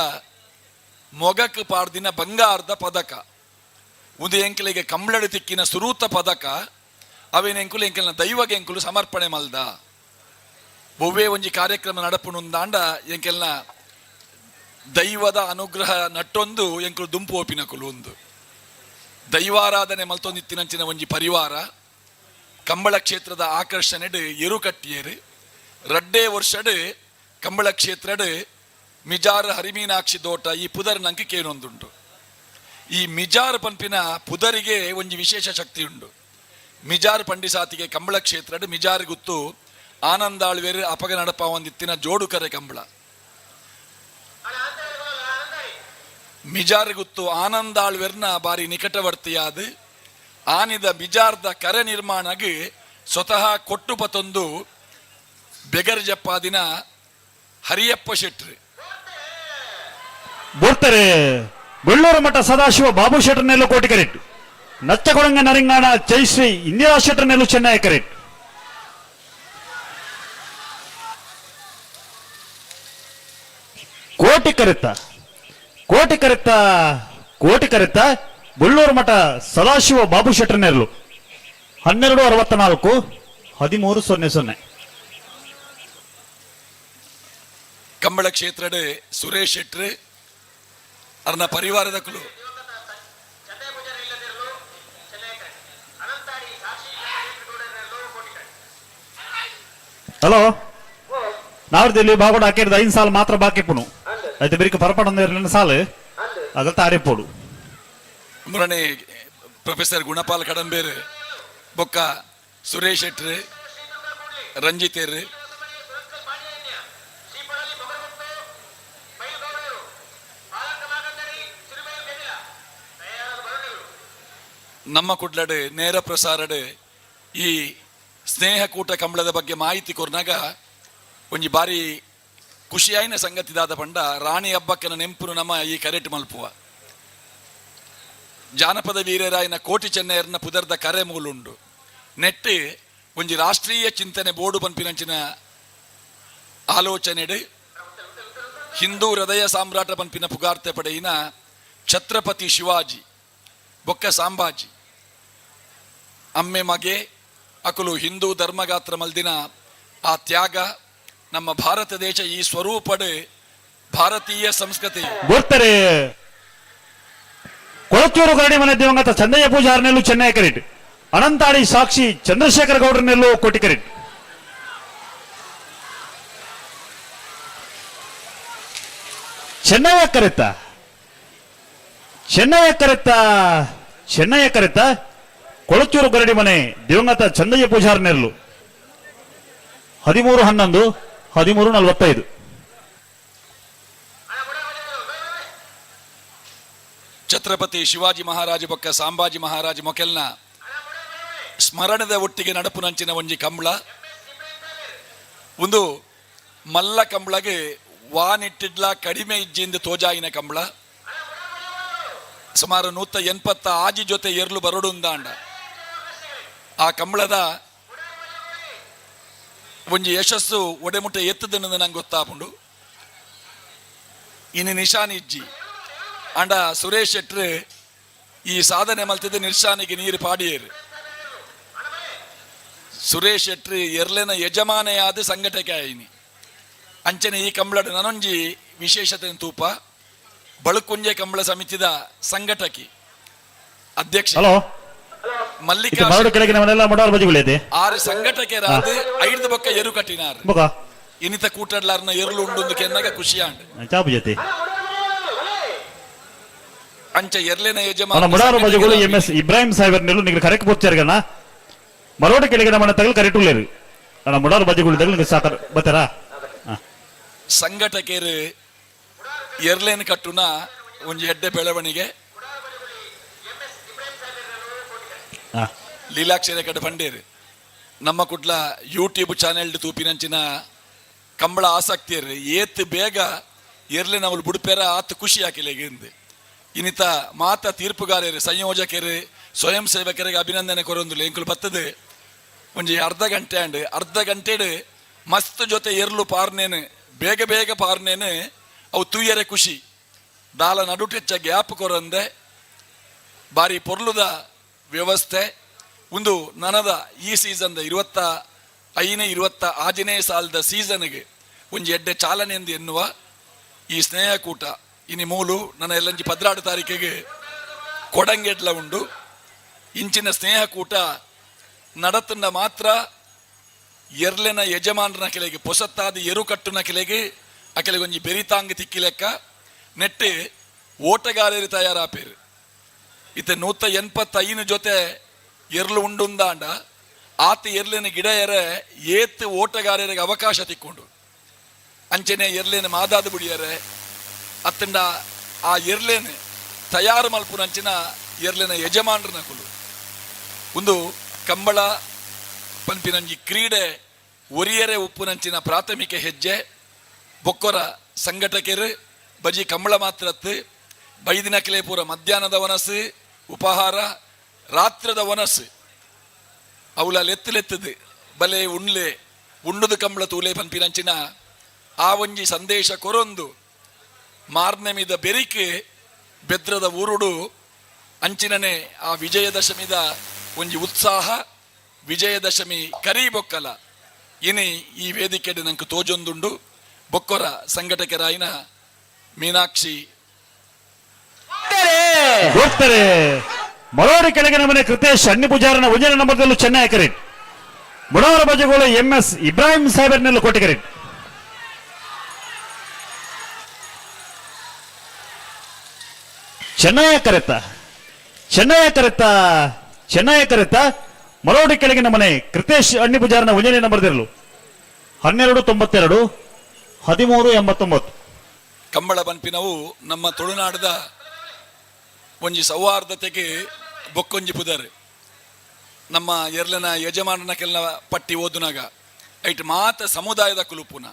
ಮೊಗಕ್ಕೆ ಪಾಡ್ದಿನ ಬಂಗಾರದ ಪದಕ ಉದು ಎಂಕಲಿಗೆ ಕಂಬಳಡು ತಿಕ್ಕಿನ ಸುರೂತ ಪದಕ ಅವೇನ ಎಂಕುಲು ಎಂಕಲ್ನ ದೈವಗೆ ಎಂಕುಲು ಸಮರ್ಪಣೆ ಮಲ್ದ ಬೊವ್ವೇ ಒಂಜಿ ಕಾರ್ಯಕ್ರಮ ನಡಪುನುಂದಾಂಡ ಎಂಕೆಲ್ನ ದೈವದ ಅನುಗ್ರಹ ನಟ್ಟೊಂದು ಎಂಕುಲು ದುಂಪು ಓಪಿನಕುಲು ಒಂದು ದೈವಾರಾಧನೆ ಮಲ್ತೊಂದಿತ್ತಿನಂಚಿನ ಒಂಜಿ ಪರಿವಾರ ಕಂಬಳ ಕ್ಷೇತ್ರದ ಆಕರ್ಷಣೆಡ್ ಎರುಕಟ್ಟಿಯರು ರಡ್ಡೇ ವರ್ಷಡ್ ಕಂಬಳ ಕ್ಷೇತ್ರಡ್ ಮಿಜಾರ್ ಹರಿಮೀನಾಕ್ಷಿ ದೋಟ ಈ ಪುದರ್ ನಂಗೆ ಕೇನೊಂದುಂಟು ಈ ಮಿಜಾರ್ ಪಂಪಿನ ಪುದರಿಗೆ ಒಂಜಿ ವಿಶೇಷ ಶಕ್ತಿ ಉಂಡು ಮಿಜಾರ್ ಪಂಡಿಸಾತಿಗೆ ಕಂಬಳ ಕ್ಷೇತ್ರಡ್ ಮಿಜಾರ್ ಗುತ್ತು ಆನಂದಾಳ್ವೇರು ಅಪಗ ನಡಪ ಒಂದಿತ್ತಿನ ಜೋಡುಕರೆ ಕಂಬಳ ಮಿಜಾರ್ ಗುತ್ತು ಆನಂದಾಳ್ವೆರ್ನ ಬಾರಿ ನಿಕಟವರ್ತಿಯಾದ ಆನಿದ ಮಿಜಾರ್ದ ಕರೆ ನಿರ್ಮಾಣಗೆ ಸ್ವತಃ ಕೊಟ್ಟುಪತೊಂದು ಬೆಗರ್ ಜಪ್ಪಾದಿನ ಹರಿಯಪ್ಪ ಶೆಟ್ರು ಬೋರ್ತಾರೆ ಬೆಳ್ಳೂರು ಮಠ ಸದಾಶಿವ ಬಾಬು ಶೆಟ್ಟರ್ನೆಲ್ಲು ಕೋಟಿ ಕರೆಟ್ ನಚ್ಚಕೊಡಂಗ ನರಿಂಗಾಣ ಜೈಶ್ರೀ ಇಂದಿರಾ ಶೆಟ್ಟರ್ನೆಲ್ಲು ಚೆನ್ನೈ ಕರೆಟ್ ಕೋಟಿ ಕರೆತ್ತ ಬೆಳ್ಳೂರು ಮಠ ಸದಾಶಿವ ಬಾಬು ಶೆಟ್ಟರ್ನೆಲ್ಲು 1264 1300 ಕಂಬಳ ಕ್ಷೇತ್ರಡ್ ಸುರೇಶ್ ಶೆಟ್ರು ಅರ್ನ ಪರಿವಾರದ ಕುಲು ಹಲೋ ನಾವ್ರದಲ್ಲಿ ಬಾಗೋಡ ಹಾಕಿರ್ದ 5 ಸಾಲ ಮಾತ್ರ ಬಾಕಿ ಪುಣು అయితే ಬಿರಿಕ ಪರಪಡಂದ 2 ಸಾಲ ಅದಲ್ತ ಆರಿಪೋಡು ಮುರನೆ ಪ್ರೊಫೆಸರ್ ಗುಣಪಾಲ್ ಕಡಂಬೇರು ಬೊಕ್ಕ ಸುರೇಶ್ ಶೆಟ್ರು ರಂಜಿತೇರು ನಮ್ಮ ಕುಡ್ಲಡ್ ನೇರ ಪ್ರಸಾರಡ್ ಈ ಸ್ನೇಹಕೂಟ ಕಂಬಳದ ಬಗ್ಗೆ ಮಾಹಿತಿ ಕೊರ್ನಾಗ ಒಂಜಿ ಬಾರಿ ಖುಷಿಯಾಯಿನ ಸಂಗತಿದಾದ ಪಂಡ ರಾಣಿ ಹಬ್ಬಕ್ಕನ ನೆಂಪುನು ನಮ್ಮ ಈ ಕರೆಟ್ ಮಲ್ಪುವ ಜಾನಪದ ವೀರರಾಯನ ಕೋಟಿ ಚೆನ್ನೈಯರ್ನ ಪುದರ್ದ ಕರೆ ಮೂಲುಂಡು ನೆಟ್ಟು ಒಂಜಿ ರಾಷ್ಟ್ರೀಯ ಚಿಂತನೆ ಬೋರ್ಡು ಪನ್ಪಿನಂಚಿನ ಆಲೋಚನೆಡ್ ಹಿಂದೂ ಹೃದಯ ಸಾಮ್ರಾಟ ಪನ್ಪಿನ ಪುಗಾರ್ತೆ ಪಡೆಯಿನ ಛತ್ರಪತಿ ಶಿವಾಜಿ ಬೊಕ್ಕ ಸಾಂಬಾಜಿ ಅಮ್ಮೆ ಮಗೆ ಅಕುಲು ಹಿಂದೂ ಧರ್ಮಗಾತ್ರ ಮಲ್ದಿನ ಆ ತ್ಯಾಗ ನಮ್ಮ ಭಾರತ ದೇಶ ಈ ಸ್ವರೂಪಡ್ ಭಾರತೀಯ ಸಂಸ್ಕೃತಿ ಬೋರ್ತಾರೆ ಕೊಳತ್ತೂರು ಗರಡಿ ಮನೆ ದಿವಂಗತ ಚಂದಯ್ಯ ಪೂಜಾರನೆಲ್ಲು ಚೆನ್ನೈ ಕರೆಟ್ ಅನಂತಾಡಿ ಸಾಕ್ಷಿ ಚಂದ್ರಶೇಖರ ಗೌಡ್ರನೆಲ್ಲು ಕೋಟಿ ಕರೆಟ್ ಚೆನ್ನಯ್ಯ ಕರೆತ್ತ ಕೊಳಚೂರು ಗರಡಿ ಮನೆ ದಿವಂಗತ ಚಂದಯ್ಯ ಪೂಜಾರನೆಲ್ಲು 1311 1345 ಛತ್ರಪತಿ ಶಿವಾಜಿ ಮಹಾರಾಜ ಬೊಕ್ಕ ಸಾಂಬಾಜಿ ಮಹಾರಾಜ ಮೊಕೆಲ್ನ ಸ್ಮರಣದ ಒಟ್ಟಿಗೆ ನಡಪುನಂಚಿನ ಒಂಜಿ ಕಂಬಳ ಒಂದು ಮಲ್ಲ ಕಂಬಳಗೆ ವಾನಿಟ್ಟಿಡ್ಲ ಕಡಿಮೆ ಇಜ್ಜಿಂದ ತೋಜಾಯಿನ ಕಂಬಳ ಸುಮಾರು 180 ಆಜಿ ಜೊತೆ ಎರ್ಲು ಬರಡುಂದಾಂಡ ಆ ಕಂಬಳದ ಒಂಜಿ ಯಶಸ್ಸು ಒಡೆಮುಟ್ಟೆ ಎತ್ತದನ್ನು ನಂಗೆ ಗೊತ್ತಾಪುಂಡು ಇನ್ನು ನಿಶಾನ್ ಇಜ್ಜಿ ಅಂಡ ಸುರೇಶ್ ಶೆಟ್ರು ಈ ಸಾಧನೆ ಮಲ್ತಿದ್ದು ನಿರ್ಶಾನಿಗೆ ನೀರು ಪಾಡಿಯೇರು. ಸುರೇಶ್ ಶೆಟ್ರು ಎರ್ಲೆನ ಯಜಮಾನೆಯಾದ ಸಂಘಟಕ ಆಯ್ನಿ ಅಂಚನೆ ಈ ಕಂಬಳದ ನನೊಂಜಿ ವಿಶೇಷತೆ ತೂಪ ಬಳುಕುಂಜೆ ಕಂಬಳ ಸಮಿತಿದ ಸಂಘಟಕಿ ಅಧ್ಯಕ್ಷ ಮಲ್ಲಿಕಾರ್ಜುನ 6 ಸಂಘಟಕರಾದ 5 ಬೊಕ್ಕ ಎರು ಕಟ್ಟಿನಾರ್ ಇನಿತ ಕೂಟಡ್ಲಾರ್ನ ಎರ್ಲು ಉಂಡು ಕೆನ್ನಗ ಖುಷಿಯಾಂಡ್ ಅಂಚ ಎರ್ಲೆನ ಯಜಮಾನ ಇಬ್ರಾಹಿಂ ಸಾಹೇಬರ್ ನೆಲ್ಲು ನಿಮಗೆ ಕರೆಕ್ಟ್ ಬರ್ತಾರ ಮರೋಟ ಕೆಳಗೆ ನಮ್ಮ ತಗಲು ಕರೆಕ್ಟ್ ಉಳ್ಳೇರು ನನ್ನ ಮುಡಾರು ಬಜ್ಜಿಗಳು ತಗಲು ಸಾಕರ್ ಬತ್ತಾರಾ ಸಂಘಟಕರು ಎರ್ಲೇನ್ ಕಟ್ಟುನ ಒಂಜಿ ಎಡ್ಡೆ ಬೆಳವಣಿಗೆ ಲೀಲಾಕ್ಷರ ಕಡೆ ಬಂಡೇರು ನಮ್ಮ ಕುಡ್ಲ ಯೂಟ್ಯೂಬ್ ಚಾನೆಲ್ ತೂಪಿನಂಚಿನ ಕಂಬಳ ಆಸಕ್ತಿಯರು ಏತ್ ಬೇಗ ಎರ್ಲೆ ನಾವು ಬುಡ್ಪೇರ ಆತ್ ಖುಷಿ ಹಾಕಿಲೆಗಿಂದು ಇನ್ನಿತ ಮಾತ ತೀರ್ಪುಗಾರರು ಸಂಯೋಜಕರು ಸ್ವಯಂ ಸೇವಕರಿಗೆ ಅಭಿನಂದನೆ ಕೊರೊಂದು ಎಂಕುಲು ಬರ್ತದೆ ಒಂಜಿ ಅರ್ಧ ಗಂಟೆ ಮಸ್ತ್ ಜೊತೆ ಎರ್ಲು ಪಾರ್ನೇನು ಬೇಗ ಬೇಗ ಪಾರ್ನೇನು ಅವು ತೂಯರೆ ಖುಷಿ ದಾಲ ನಡುಟೆಚ್ಚ ಗ್ಯಾಪ್ ಕೊರಂದೆ ಬಾರಿ ಪೊರ್ಲುದ ವ್ಯವಸ್ಥೆ ಒಂದು ನನದ ಈ ಸೀಸನ್ದ 25 ಸಾಲದ ಸೀಸನ್ಗೆ ಒಂಜಿ ಎಡ್ಡೆ ಚಾಲನೆ ಎಂದು ಎನ್ನುವ ಈ ಸ್ನೇಹಕೂಟ ಇನಿ ಮೂಲು ನನ್ನ ಎಲ್ಲಂಜಿ 16 ತಾರೀಕಿಗೆ ಕೊಡಂಗೆಡ್ಲ ಉಂಡು ಇಂಚಿನ ಸ್ನೇಹಕೂಟ ನಡತಂಡ ಮಾತ್ರ ಎರ್ಲೆನ ಯಜಮಾನನ ಕೆಳಗೆ ಪೊಸತ್ತಾದ ಎರು ಕಟ್ಟುನ ಕೆಳಗೆ ಆ ಕೆಳಗೆ ಒಂಜಿ ಬೆರಿತಾಂಗ್ ತಿಕ್ಕಿಲೆಕ್ಕ ನೆಟ್ಟು ಓಟಗಾರರು ತಯಾರಾಪೇರು ಇತ್ತೆ 185 ಜೊತೆ ಎರ್ಲು ಉಂಡುಂದಾಂಡ ಆತ ಎರ್ಲಿನ ಗಿಡ ಎರೆ ಏತ್ ಓಟಗಾರರಿಗೆ ಅವಕಾಶ ತಿಕ್ಕೊಂಡು ಅಂಚನೆ ಎರ್ಲೇನ ಮಾದಾದ ಬುಡಿಯರೆ ಅತ್ತಂಡ ಆ ಎರ್ಲೇನ ತಯಾರು ಮಲ್ಪುನಂಚಿನ ಎರ್ಲಿನ ಯಜಮಾನರನ ಕುಲು ಒಂದು ಕಂಬಳ ಪಂಪಿನಂಜಿ ಕ್ರೀಡೆ ಒರಿಯರೆ ಉಪ್ಪುನಂಚಿನ ಪ್ರಾಥಮಿಕ ಹೆಜ್ಜೆ ಬೊಕ್ಕೊರ ಸಂಘಟಕರು ಬಜಿ ಕಂಬಳ ಮಾತ್ರತ್ತು ಬೈದಿನ ಕಿಲೆ ಪೂರ ಮಧ್ಯಾಹ್ನದ ವನಸ್ಸು ಉಪಹಾರ ರಾತ್ರದ ವನಸ್ಸು ಅವಳ ಲೆತ್ತಲೆತ್ತದು ಬಲೆ ಉಣ್ಲೆ ಉಣ್ಣುದು ಕಂಬಳ ತೂಲೆ ಪಂಪಿನಂಚಿನ ಆ ಒಂಜಿ ಸಂದೇಶ ಕೊರೊಂದು ಮಾರ್ನೆ ಮೀದ ಬೆರಿಕೆ ಬೆದ್ರದ ಊರುಡು ಅಂಚಿನನೆ ಆ ವಿಜಯದಶಮಿದ ಒಂಜಿ ಉತ್ಸಾಹ ವಿಜಯದಶಮಿ ಕರಿ ಬೊಕ್ಕಲ ಇನಿ ಈ ವೇದಿಕೆಡೆ ನಂಗೆ ತೋಜೊಂದುಂಡು ಬೊಕ್ಕೊರ ಸಂಘಟಕರಾಯಿನ ಮೀನಾಕ್ಷಿ ಹೋಗ್ತಾರೆ ಮರೋಡಿ ಕೆಳಗಿನ ಮನೆ ಕೃತೇಶ್ ಅಣ್ಣಿ ಪೂಜಾರನ ಒಂಜನ ನಂಬರ್ದಲ್ಲೂ ಚೆನ್ನೈ ಕರೆಟ್ ಮುಡವರ ಬಜೆಗೋಳು MS ಇಬ್ರಾಹಿಂ ಸಾಹೇಬರ್ನೆಲ್ಲೂ ಕೋಟೆ ಕರೆಟ್ ಚೆನ್ನೈ ಕರೆತ ಮರೋಡಿ ಕೆಳಗಿನ ಮನೆ ಕೃತೇಶ್ ಅಣ್ಣಿ ಪೂಜಾರನ ಒಂಜನೇ ನಂಬರ್ದಿರಲು 1292 1389 ಕಂಬಳ ಪಂಪಿನವು ನಮ್ಮ ತುಳುನಾಡದ ಒಂಜಿ ಸೌಹಾರ್ದತೆಗೆ ಬೊಕ್ಕೊಂಜಿ ಪುದರ್ ನಮ್ಮ ಎರ್ಲನ ಯಜಮಾನನ ಕೆಲ ಪಟ್ಟಿ ಓದುನಾಗ ಐಟ್ ಮಾತ ಸಮುದಾಯದ ಕುಲುಪುನ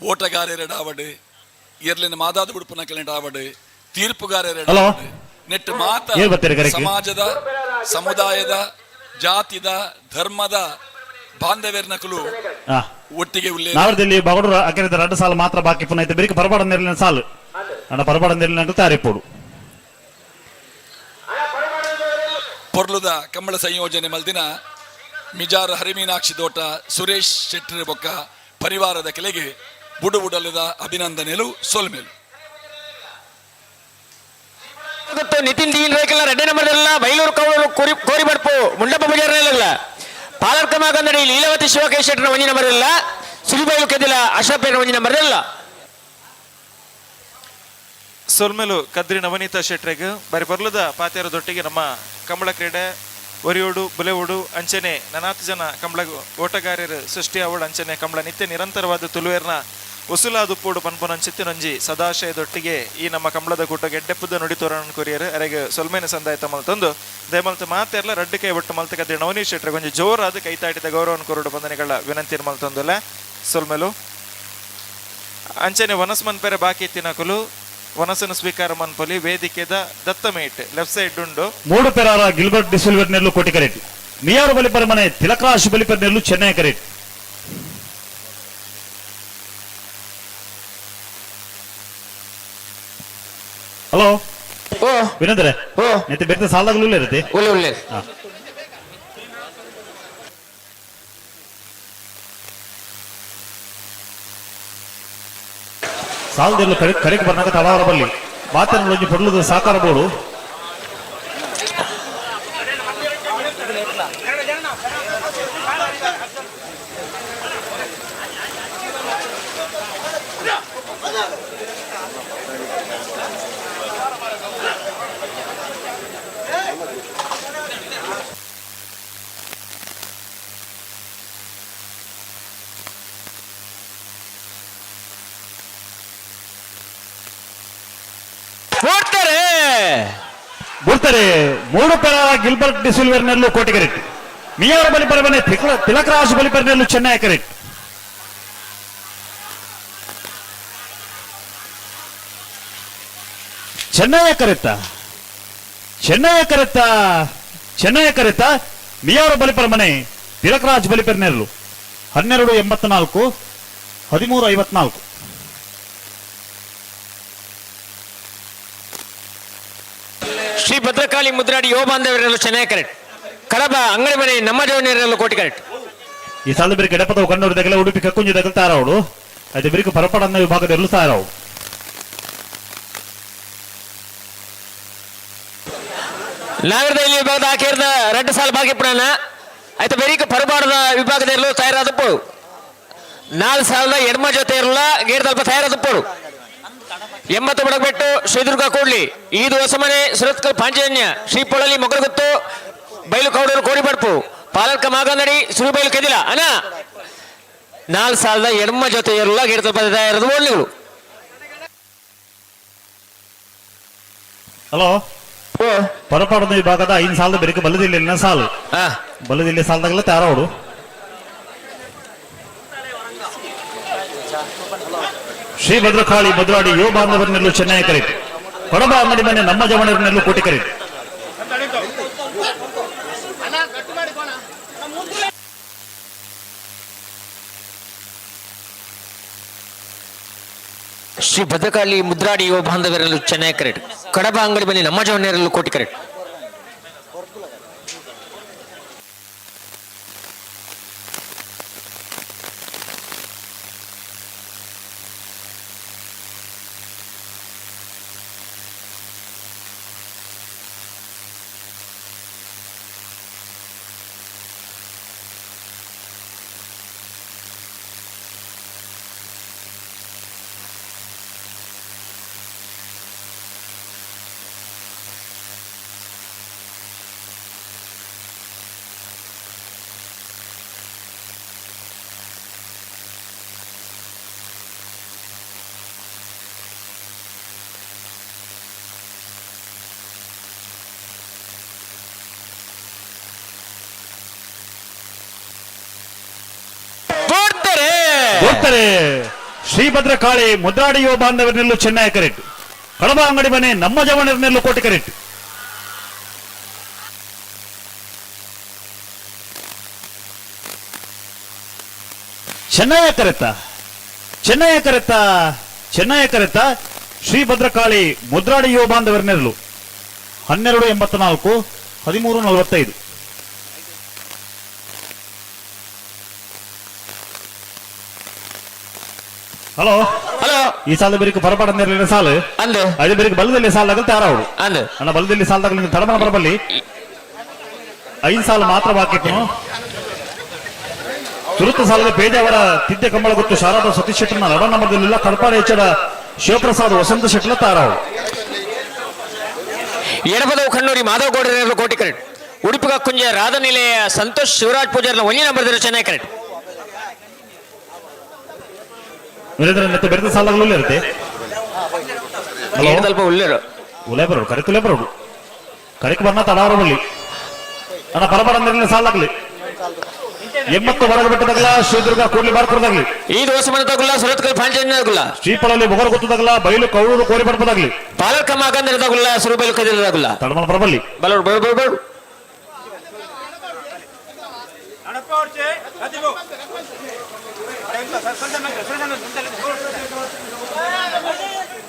ಓಟಗಾರರೆಡಾವಡು ಎರ್ಲಿನ ಮಾದಾದ ಬುಡುಪುನ ಕೆಲ ತೀರ್ಪುಗಾರರೆಡಾವಡು ನೆಟ್ ಮಾತ ಸಮಾಜದ ಸಮುದಾಯದ ಜಾತಿದ ಧರ್ಮದ ಬಾಂಧವ್ಯರ್ನಕಲು ಒಟ್ಟಿಗೆ ನಾವದಲ್ಲಿ ಬಗಡೂರ ಅಕೆರೆದ 2 ಸಾಲ ಮಾತ್ರ ಬಾಕಿ ಪುನಃ ಐತೆ ಬೇರೆ ಪರಬಾಡ ನೆರಳಿನ ಸಾಲು ಅಣ್ಣ ಪರಬಾಡ ನೆರಳಿನ ತಾರಿಪೋಡು ಪೊರ್ಲುದ ಕಂಬಳ ಸಂಯೋಜನೆ ಮಲ್ದಿನ ಮಿಜಾರು ಹರಿಮೀನಾಕ್ಷಿ ದೋಟ ಸುರೇಶ್ ಶೆಟ್ಟಿ ಬೊಕ್ಕ ಪರಿವಾರದ ಕೆಳಗೆ ಬುಡುಬುಡಲದ ಅಭಿನಂದನೆಲು ಸೋಲ್ಮೇಲು ನಿತಿನ್ ದೀನ್ ರೇಖಲ 2 ನಂಬರ್ದಲ್ಲ ಬೈಲೂರು ಕೌಳೂರು ಕೋರಿ ಬಡ್ಪು ಮುಂಡಪ್ಪ ಪೂಜಾರಲ್ಲ ಪಾಲರ್ಕಮ ಕಂದಡಿ ಲೀಲಾವತಿ ಶಿವಕೇಶ್ ಶೆಟ್ಟರ ಒಂಜಿ ನಂಬರ್ದಲ್ಲ ಸುರಿಬೈಲು ಕೆದಿಲ ಅಶೋಪೇನ ಒಂಜಿ ನಂಬರ್ದಲ್ಲ ಸೋಲ್ಮೇಲು ಕದ್ರಿ ನವನೀತಾ ಶೆಟ್ರಿಗೆ ಬಾರಿ ಬರ್ಲದ ಪಾತ್ಯಾರದೊಟ್ಟಿಗೆ ನಮ್ಮ ಕಂಬಳ ಕ್ರೀಡೆ ಒರಿಯೋಡು ಬುಲೆವೋಡು ಅಂಚನೆ 4 ಜನ ಕಂಬಳ ಓಟಗಾರರು ಸೃಷ್ಟಿ ಅವಳು ಅಂಚನೆ ಕಂಬಳ ನಿತ್ಯ ನಿರಂತರವಾದ ತುಳುವೇರ್ನ ಉಸುಲಾದುಪ್ಪೋಡು ಪನ್ಪೊನಂಚಿತ್ತಿನೊಂಜಿ ಸದಾಶಯದೊಟ್ಟಿಗೆ ಈ ನಮ್ಮ ಕಂಬಳದ ಕೂಟ ಗೆಡ್ಡೆಪ್ಪದ ನುಡಿತೋರಣ ಕೊರಿಯರು ಅರೆಗೆ ಸೊಲ್ಮೇನ ಸಂದಾಯತ ಮಲ್ತಂದು ದಯಮಲ್ತ ಮಾತೆಲ್ಲ ರಡ್ಡು ಕೈ ಒಟ್ಟು ಮಲ್ತ ಕದ್ರಿ ನವನೀತ್ ಶೆಟ್ರಿಗೆ ಒಂಜಿ ಜೋರಾದ ಕೈತಾಟಿದ ಗೌರವನ ಕೊರಡು ಬಂಧನೆಗಳ ವಿನಂತಿಯನ್ನು ಮಲ್ತಂದಲ್ಲ ಸೊಲ್ಮೇಲು ಅಂಚನೆ ವನಸ್ ಪೇರೆ ಬಾಕಿ ಎತ್ತಿನಕಲು ವನಸನ್ನು ಸ್ವೀಕಾರ ಮನ್ಪೊಲಿ ವೇದಿಕೆದ ದತ್ತಮೇಟ್ ಲೆಫ್ಟ್ ಸೈಡ್ ಉಂಡು 3 ಪೆರಾರ ಗಿಲ್ಬರ್ಟ್ ಡಿಸಿಲ್ವರ್ ನೆಲ್ಲು ಕೋಟಿ ಕರೆಟ್ ಮಿಯಾರು ಬಲಿಪರ ಮನೆ ತಿಲಕರಾಶ್ ಬಲಿಪರ್ ನೆಲ್ಲು ಚೆನ್ನೈ ಕರೆಟ್ ಹಲೋ ಓ ವಿನೋದ್ರೆ ಓ ನೆತ್ತೆ ಬೆರ್ತ ಸಾಲದಾಗಲೂ ಇರುತ್ತೆ ಒಳ್ಳೆ ಒಳ್ಳೆ ಸಾಲದೆಲ್ಲ ಕರೆಗೆ ಬರ್ನಾಗ ತಡಾವರ ಬಲ್ಲಿ ಮಾತನ್ನು ಒಂಜಿ ಪಡ್ಲದ ಸಾಕಾರ ಬೋಡು ಬರ್ತಾರೆ 3 ಪೆರ ಗಿಲ್ಬರ್ಟ್ ಡಿ ಸಿಲ್ವರ್ನಲ್ಲೂ ಕೋಟಿ ಕರೆಕ್ಟ್ ಮಿಯಾರ ಬಲಿಪರವನೆ ತಿಲಕರಾಜ್ ಬಲಿಪರನಲ್ಲೂ ಚೆನ್ನೈ ಕರೆಕ್ಟ್ ಚೆನ್ನೈ ಕರೆತ್ತ ಮಿಯಾರ ಬಲಿಪರಮನೆ ತಿಲಕರಾಜ್ ಬಲಿಪರನಲ್ಲೂ 1284 1354 ಶ್ರೀ ಭದ್ರಕಾಳಿ ಮುದ್ರಾಡಿ ಯುವ ಬಾಂಧವರೆಲ್ಲೂ ಚೆನ್ನೈ ಕರೆಕ್ಟ್ ಕಡಬ ಅಂಗಡಿ ಮನೆ ನಮ್ಮ ಜವನಿಯರೆಲ್ಲೂ ಕೋಟಿ ಕರೆಕ್ಟ್ ಈ ಸಾಲ ಬೇರೆ ಗಡಪದ ಕಣ್ಣೂರಿದಾಗಲ ಉಡುಪಿ ಕಕ್ಕುಂಜಿ ತಗಲ್ತಾರ ಅವಳು ಅದು ಬೇರೆ ಪರಪಡ ಅನ್ನ ವಿಭಾಗದ ಎಲ್ಲೂ ಸಾರ ಅವು ನಾಗರದ ಇಲ್ಲಿ ವಿಭಾಗದ ಆಕೇರ್ದ 2 ಸಾಲ ಬಾಕಿ ಪುರಾಣ ಆಯ್ತು ಬೇರೆ ಪರಪಾಡದ ವಿಭಾಗದಲ್ಲೂ ತಯಾರಾದಪ್ಪಳು 4 ಸಾಲದ ಎಡ್ಮ ಜೊತೆ ಇರಲ್ಲ ಗೇರ್ ಸ್ವಲ್ಪ ತಯಾರಾದಪ್ಪಳು 80 ಬಡಗಬೆಟ್ಟು ಶ್ರೀದುರ್ಗ ಕೂಡ್ಲಿ ಈದು ಹೊಸಮನೆ ಸುರತ್ಕಲ್ ಪಾಂಚಜನ್ಯ ಶ್ರೀ ಪೊಳಲಿ ಮೊಗಲಗುತ್ತು ಬೈಲು ಕೌಡೂರು ಕೋಡಿ ಬಡ್ಪು ಪಾಲಕ ಮಾಗನಡಿ ಸುರುಬೈಲು ಕೆದಿಲ ಅನ 4 ಸಾಲದ ಎಡ್ಮ ಜೊತೆ ಇರಲ್ಲ ಗೇರ್ ಸ್ವಲ್ಪ ತಯಾರಾದ ಓಡ್ಲಿಗಳು ಹಲೋ ಪರಪಾಡದ ವಿಭಾಗದ 5 ಸಾಲದ ಬೇರೆ ಬಲ್ಲದಿಲ್ಲ ಸಾಲು ಬಲ್ಲದಿಲ್ಲ ಸಾಲದಾಗಲ್ಲ ತಯಾರಾವಡು ಶ್ರೀ ಭದ್ರಕಾಳಿ ಮುದ್ರಾಡಿ ಯುವ ಬಾಂಧವರನ್ನಲ್ಲೂ ಚೆನ್ನೈ ಕರೆಕ್ಟ್ ಕೊಡಬ ಅಂಗಡಿ ಮನೆ ನಮ್ಮ ಜವನರನ್ನಲ್ಲೂ ಕೋಟಿ ಕರೆಕ್ಟ್ ಶ್ರೀ ಭದ್ರಕಾಳಿ ಮುದ್ರಾಡಿ ಯುವ ಬಾಂಧವರೆಲ್ಲೂ ಚೆನ್ನೈ ಕರೆಕ್ಟ್ ಕಡಬ ಅಂಗಡಿ ಮನೆ ನಮ್ಮ ಜವನಿಯರೆಲ್ಲೂ ಕೋಟಿ ಕರೆಕ್ಟ್ ಶ್ರೀ ಭದ್ರಕಾಳಿ ಮುದ್ರಾಡಿ ಯುವ ಬಾಂಧವರನ್ನಲ್ಲೂ ಚೆನ್ನೈ ಕರೆಕ್ಟ್ ಕಡಬ ಅಂಗಡಿ ಮನೆ ನಮ್ಮ ಜವನರನ್ನಲ್ಲೂ ಕೋಟಿ ಕರೆಕ್ಟ್ ಚೆನ್ನೈ ಕರೆತ್ತ ಶ್ರೀ ಭದ್ರಕಾಳಿ ಮುದ್ರಾಡಿ ಯುವ ಬಾಂಧವರನ್ನಲ್ಲೂ 1284 1345 ಹಲೋ ಈ ಸಾಲ ಬೇರೆ ಪರಪಾಡ ಸಾಲು ಅದು ಬೇರೆ ಬಲದಲ್ಲಿ ಸಾಲಾಗಲ್ ತಯಾರವಳು ಅಣ್ಣ ಬಲದಲ್ಲಿ ಸಾಲದಾಗ ತಡಮನ ಬರಬಲ್ಲಿ 5 ಸಾಲ ಮಾತ್ರ ಬಾಕಿತ್ತು ತುರುತು ಸಾಲದ ಪೇಜಾವರ ತಿದ್ದೆ ಕಂಬಳ ಗೊತ್ತು ಶಾರದಾ ಸತೀಶ್ ಶೆಟ್ಟರ್ನ ರಡ ನಂಬರ್ದಲ್ಲಿಲ್ಲ ಕಡಪಾಡಿ ಹೆಚ್ಚಡ ಶಿವಪ್ರಸಾದ್ ವಸಂತ ಶೆಟ್ಲ ತಾರಾವು ಎಡಪದವು ಕಣ್ಣೂರಿ ಮಾಧವ್ ಗೌಡರ ಕೋಟಿ ಕರೆಕ್ಟ್ ಉಡುಪಿ ಕಕ್ಕುಂಜ ರಾಧನಿಲೆಯ ಸಂತೋಷ್ ಶಿವರಾಜ್ ಪೂಜಾರ್ನ 1 ನಂಬರ್ ಚೆನ್ನೈ ಕರೆಕ್ಟ್ ಬೆರೆದ ಸಾಲಗಳು ಇರುತ್ತೆ ಸ್ವಲ್ಪ ಉಲೆ ಬರೋಡು ಕರೆಕ್ಟ್ ಬರೋಡು ಕರೆಕ್ಟ್ ಬರ್ನ ತಡಾವರ ಬಲ್ಲಿ ಅಣ್ಣ ಪರಬರ ಸಾಲಾಗ್ಲಿ 80 ಹೊರಗೆ ಬಿಟ್ಟದಾಗಲ್ಲ ಶ್ರೀದುರ್ಗ ಕೂಡ್ಲಿ ಬಾರ್ಕೊಡದಾಗ್ಲಿ ಈ ದೋಸ ಮನೆ ತಗೊಳ್ಳ ಸುರತ್ಕಲ್ ಪಾಂಚಜನ್ಯದಾಗಲ್ಲ ಶ್ರೀಪಳಲ್ಲಿ ಮೊಗರ ಗೊತ್ತದಾಗಲ್ಲ ಬೈಲು ಕೌಳೂರು ಕೋರಿ ಬಡ್ಪದಾಗ್ಲಿ ಪಾಲಕ ಮಾಗಂದಿರದಾಗಲ್ಲ ಸುರುಬೈಲು ಕದಿರದಾಗಲ್ಲ ತಡಮನ ಬರಬಲ್ಲಿ ಬಲೋಡು ಬರು ಬರು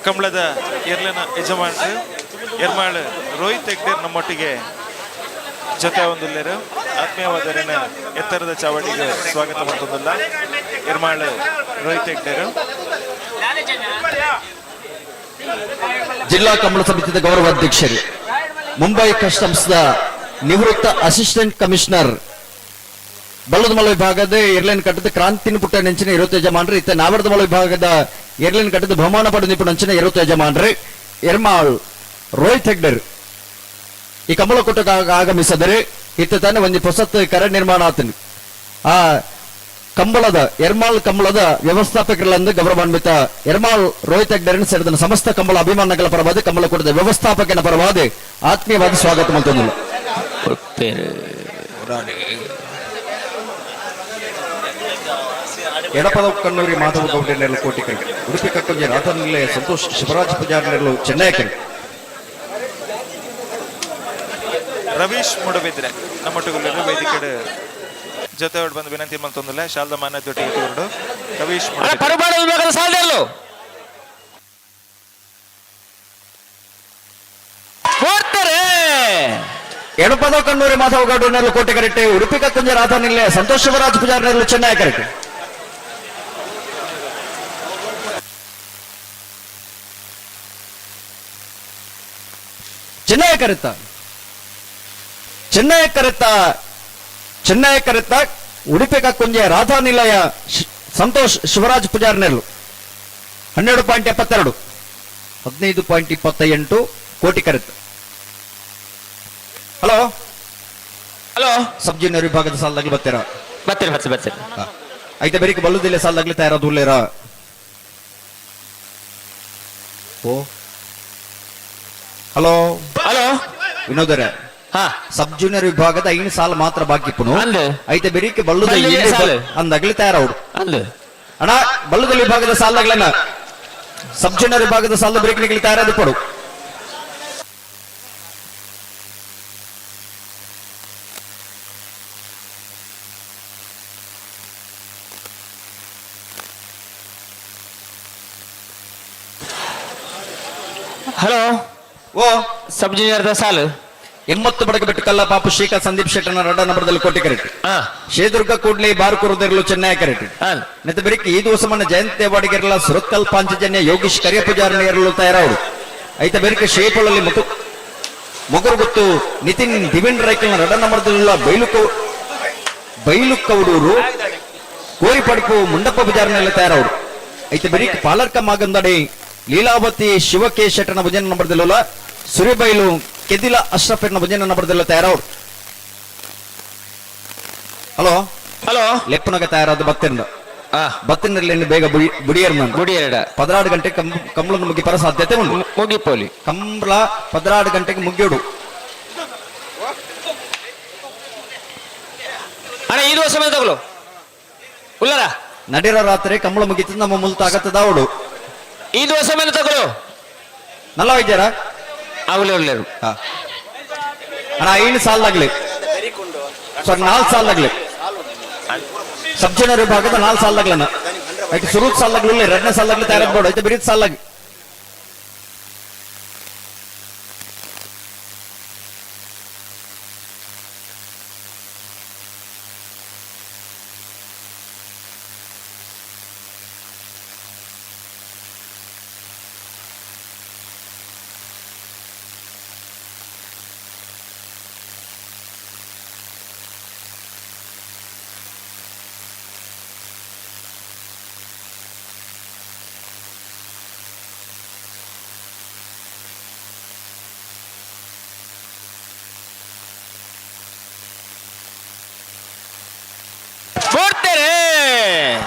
ಕಂಬಳದ ಎರ್ಲಿನ ಯಜಮಾನರು ಎರ್ಮಾಳ್ ರೋಹಿತ್ ಹೆಗ್ಡೇರ್ ನಮ್ಮೊಟ್ಟಿಗೆ ಜೊತೆ ಹೊಂದಿಲ್ಲರು ಆತ್ಮೀಯವಾದರಿನ ಎತ್ತರದ ಚಾವಡಿಗೆ ಸ್ವಾಗತ ಮಾಡ್ತದಲ್ಲ ಎರ್ಮಾಳ್ ರೋಹಿತ್ ಹೆಗ್ಡೇರು ಜಿಲ್ಲಾ ಕಂಬಳ ಸಮಿತಿಯ ಗೌರವಾಧ್ಯಕ್ಷರು, ಮುಂಬೈ ಕಸ್ಟಮ್ಸ್ದ ನಿವೃತ್ತ ಅಸಿಸ್ಟೆಂಟ್ ಕಮಿಷನರ್, ಬಳ್ಳದಮಲ ವಿಭಾಗದ ಏರ್ಲೈನ್ ಕಟ್ಟದ ಕ್ರಾಂತಿನ ಪುಟ್ಟ ನೆಂಚಿನ 20 ಯಜಮಾನ್ರಿ, ಇತ್ತ ನಾವರ್ದಮಲ ವಿಭಾಗದ ಏರ್ಲೈನ್ ಕಟ್ಟದ ಬಹುಮಾನ ಪಡೆದ ನಿಪುಣ ನೆಂಚಿನ 20 ಯಜಮಾನ್ರಿ ಎರ್ಮಾಳ್ ರೋಹಿತ್ ಹೆಗ್ಡೇರ್ ಈ ಕಂಬಳ ಕೂಟಕ್ಕೆ ಆಗಮಿಸಿದರೆ ಇತ್ತ ತಾನೇ ಒಂದು ಹೊಸತ್ ಕರ ನಿರ್ಮಾಣ ಆತನು. ಆ ಕಂಬಳದ ಎರ್ಮಾಳ್ ಕಂಬಳದ ವ್ಯವಸ್ಥಾಪಕರಲ್ಲಿಂದ ಗೌರವಾನ್ವಿತ ಎರ್ಮಾಳ್ ರೋಹಿತ್ ಹೆಗ್ಡೇರನ್ನು ಸೇರಿದ ಸಮಸ್ತ ಕಂಬಳ ಅಭಿಮಾನಗಳ ಪರವಾದ ಕಂಬಳ ಕೂಟದ ವ್ಯವಸ್ಥಾಪಕನ ಪರವಾದ ಆತ್ಮೀಯವಾದ ಸ್ವಾಗತ ಮಾಡ್ತಂದಿಲ್ಲ. ಎಡಪದ ಕಣ್ಣೂರಿ ಮಾಧವ ಗೌಡನೆರಲು ಕೋಟಿಕರಿ, ಉಡುಪಿ ಕಕ್ಕಂಜೆ ರಾಧನಿಲೆ ಸಂತೋಷ್ ಶಿವರಾಜ್ ಪೂಜಾರನೆರಲು ಚೆನ್ನೈಕರಿ, ರವೀಶ್ ಮುಡಬಿದ್ರೆ ನಮ್ಮೊಟ್ಟಿಗೆ ವೇದಿಕೆ ಜೊತೆ ಹೊರಡು ಬಂದು ವಿನಂತಿ ಮಾಡ್ತಂದಿಲ್ಲ ಶಾಲದ ಮಾನ್ಯದೊಟ್ಟಿಗೆ ಹೊರಡು ರವೀಶ್ ಎಡಪದ ಕಣ್ಣೂರಿ ಮಾಧವ ಗೌಡನೆರಲು ಕೋಟಿಕರಿಟ್ಟೆ, ಉಡುಪಿ ಕಕ್ಕಂಜೆ ರಾಧನಿಲೆ ಸಂತೋಷ್ ಶಿವರಾಜ್ ಪೂಜಾರನೆರಲು ಚೆನ್ನೈಕರಿ. ಚೆನ್ನೈ ಕರೆತ ಉಡುಪಿ ಕಕ್ಕುಂಜೆ ರಾಧಾ ನಿಲಯ ಸಂತೋಷ್ ಶಿವರಾಜ್ ಪೂಜಾರ್ನೆರ್ಲು 12.72 15.28 ಕೋಟಿ ಕರೆತ. ಹಲೋ ಹಲೋ, ಸಬ್ ಜೂನಿಯರ್ ವಿಭಾಗದ ಸಾಲದಾಗ್ಲಿ ಬರ್ತೀರಾ? ಬರ್ತೀರಿ. ಐತೆ ಬೇರಿಗೆ ಬಲ್ಲುದಿಲ್ಲ ಸಾಲದಾಗ್ಲಿ ತಯಾರಾದುಲ್ಲೇರ? ಓ ಹಲೋ ವಿನೋದರ, ಸಬ್ ಜೂನಿಯರ್ ವಿಭಾಗದ 5 ಸಾಲ ಮಾತ್ರ ಬಾಕಿ ಪುನು ಐತೆ ಬೆರಿಕೆ ಬಲ್ಲುದ ಅಂದಾಗ್ಲಿ ತಯಾರವ್ರು ಅಣ್ಣ. ಬಲ್ಲುದ ವಿಭಾಗದ ಸಾಲದಾಗ್ಲನ್ನ ಸಬ್ ಜೂನಿಯರ್ ವಿಭಾಗದ ಸಾಲದ ಬ್ರೇಕ್ಲಿಗೆ ತಯಾರಾದ ಕೊಡು. ಹಲೋ, ಓ ಸಬ್ ಜೂನಿಯರ್ ಸಾಲು 80 ಬಡಗ ಬಿಟ್ಟು ಕಲ್ಲ ಪಾಪು ಶ್ರೀಕಾ ಸಂದೀಪ್ ಶೆಟ್ಟನ 2 ನಂಬರ್ದಲ್ಲಿ ಕೋಟಿ ಕರೆಕ್ಟ್. ಶೇದುರ್ಗ ಕೂಡ್ಲಿ ಬಾರ್ಕುರುದಿರ್ಲು ಚೆನ್ನೈ ಕರೆಕ್ಟ್. ನೆತ್ತ ಬೆರಿಕೆ ಈ ದಿವಸ ಮನ್ನ ಜಯಂತಿ ಅವಾರ್ಡ್ಗೆರಲ ಸುರತ್ಕಲ್ ಪಾಂಚಜನ್ಯ ಯೋಗೀಶ್ ಕರಿಯ ಪೂಜಾರನ ಎರಲು ತಯಾರವರು ಐತ ಬೆರಿಕೆ ಶೇಪಳಲ್ಲಿ ಮೊಗರು ಗೊತ್ತು ನಿತಿನ್ ದಿವಿನ್ ರೈಕಲ್ನ 2 ನಂಬರ್ದಲ್ಲ ಬೈಲುಕ್ಕೌಡೂರು ಕೋರಿ ಪಡುಪು ಮುಂಡಪ್ಪ ಪೂಜಾರನೆಲ್ಲ ತಯಾರವರು ಐತ ಬೆರಿಕೆ ಪಾಲರ್ಕ ಮಾಗಂದಡಿ ಲೀಲಾವತಿ ಶಿವಕೆ ಶೆಟ್ಟನ ಭುಜನ ನಂಬರ್ದಲ್ಲ ಸುರಿಬೈಲು ಕೆದಿಲ ಅಶ್ರಫ್ ಎನ್ನ ಭುಜನ ನಂಬರ್ದಲ್ಲ ತಯಾರವ್ರು. ಹಲೋ ಲೆಪ್ಪನಾಗ ತಯಾರಾದ ಬತ್ತಿನಲ್ಲಿ ಬೇಗ ಬುಡಿಯರ್ 16 ಗಂಟೆ ಕಂಬಳ ಮುಗಿಪರ ಸಾಧ್ಯತೆ ಉಂಟು. ಮುಗಿಪೋಲಿ ಕಂಬಳ 16 ಗಂಟೆಗೆ ಮುಗಿಯೋಡು. ಅಣ್ಣ ಈ ದಿವಸ ತಗೊಳ್ಳು ಉಲ್ಲರ ನಡಿರ ರಾತ್ರಿ ಕಂಬಳ ಮುಗಿತದ ನಮ್ಮ ಮುಲ್ತ ಆಗತ್ತದ ಅವಡು ಈ ದಿವಸ ಮೇಲೆ ತಗೊಳ್ಳು ನಲ್ಲ ವೈದ್ಯರ ಅವಲೇ ಒಳ್ಳೆಯರು. ಅಣ್ಣ 5 ಸಾಲಾಗ್ಲಿ 4 ಸಾಲಾಗ್ಲಿ ಸಬ್ ಜೂನಿಯರ್ ವಿಭಾಗದ 4 ಸಾಲಾಗ್ಲನ್ನ ಐತೆ ಸುರುತ್ ಸಾಲಾಗ್ಲಿ 2ನೇ ಸಾಲಾಗ್ಲಿ ತಯಾರಾಗ್ಬೋಡು ಐತೆ ಬಿರಿತ್ ಸಾಲಾಗಿ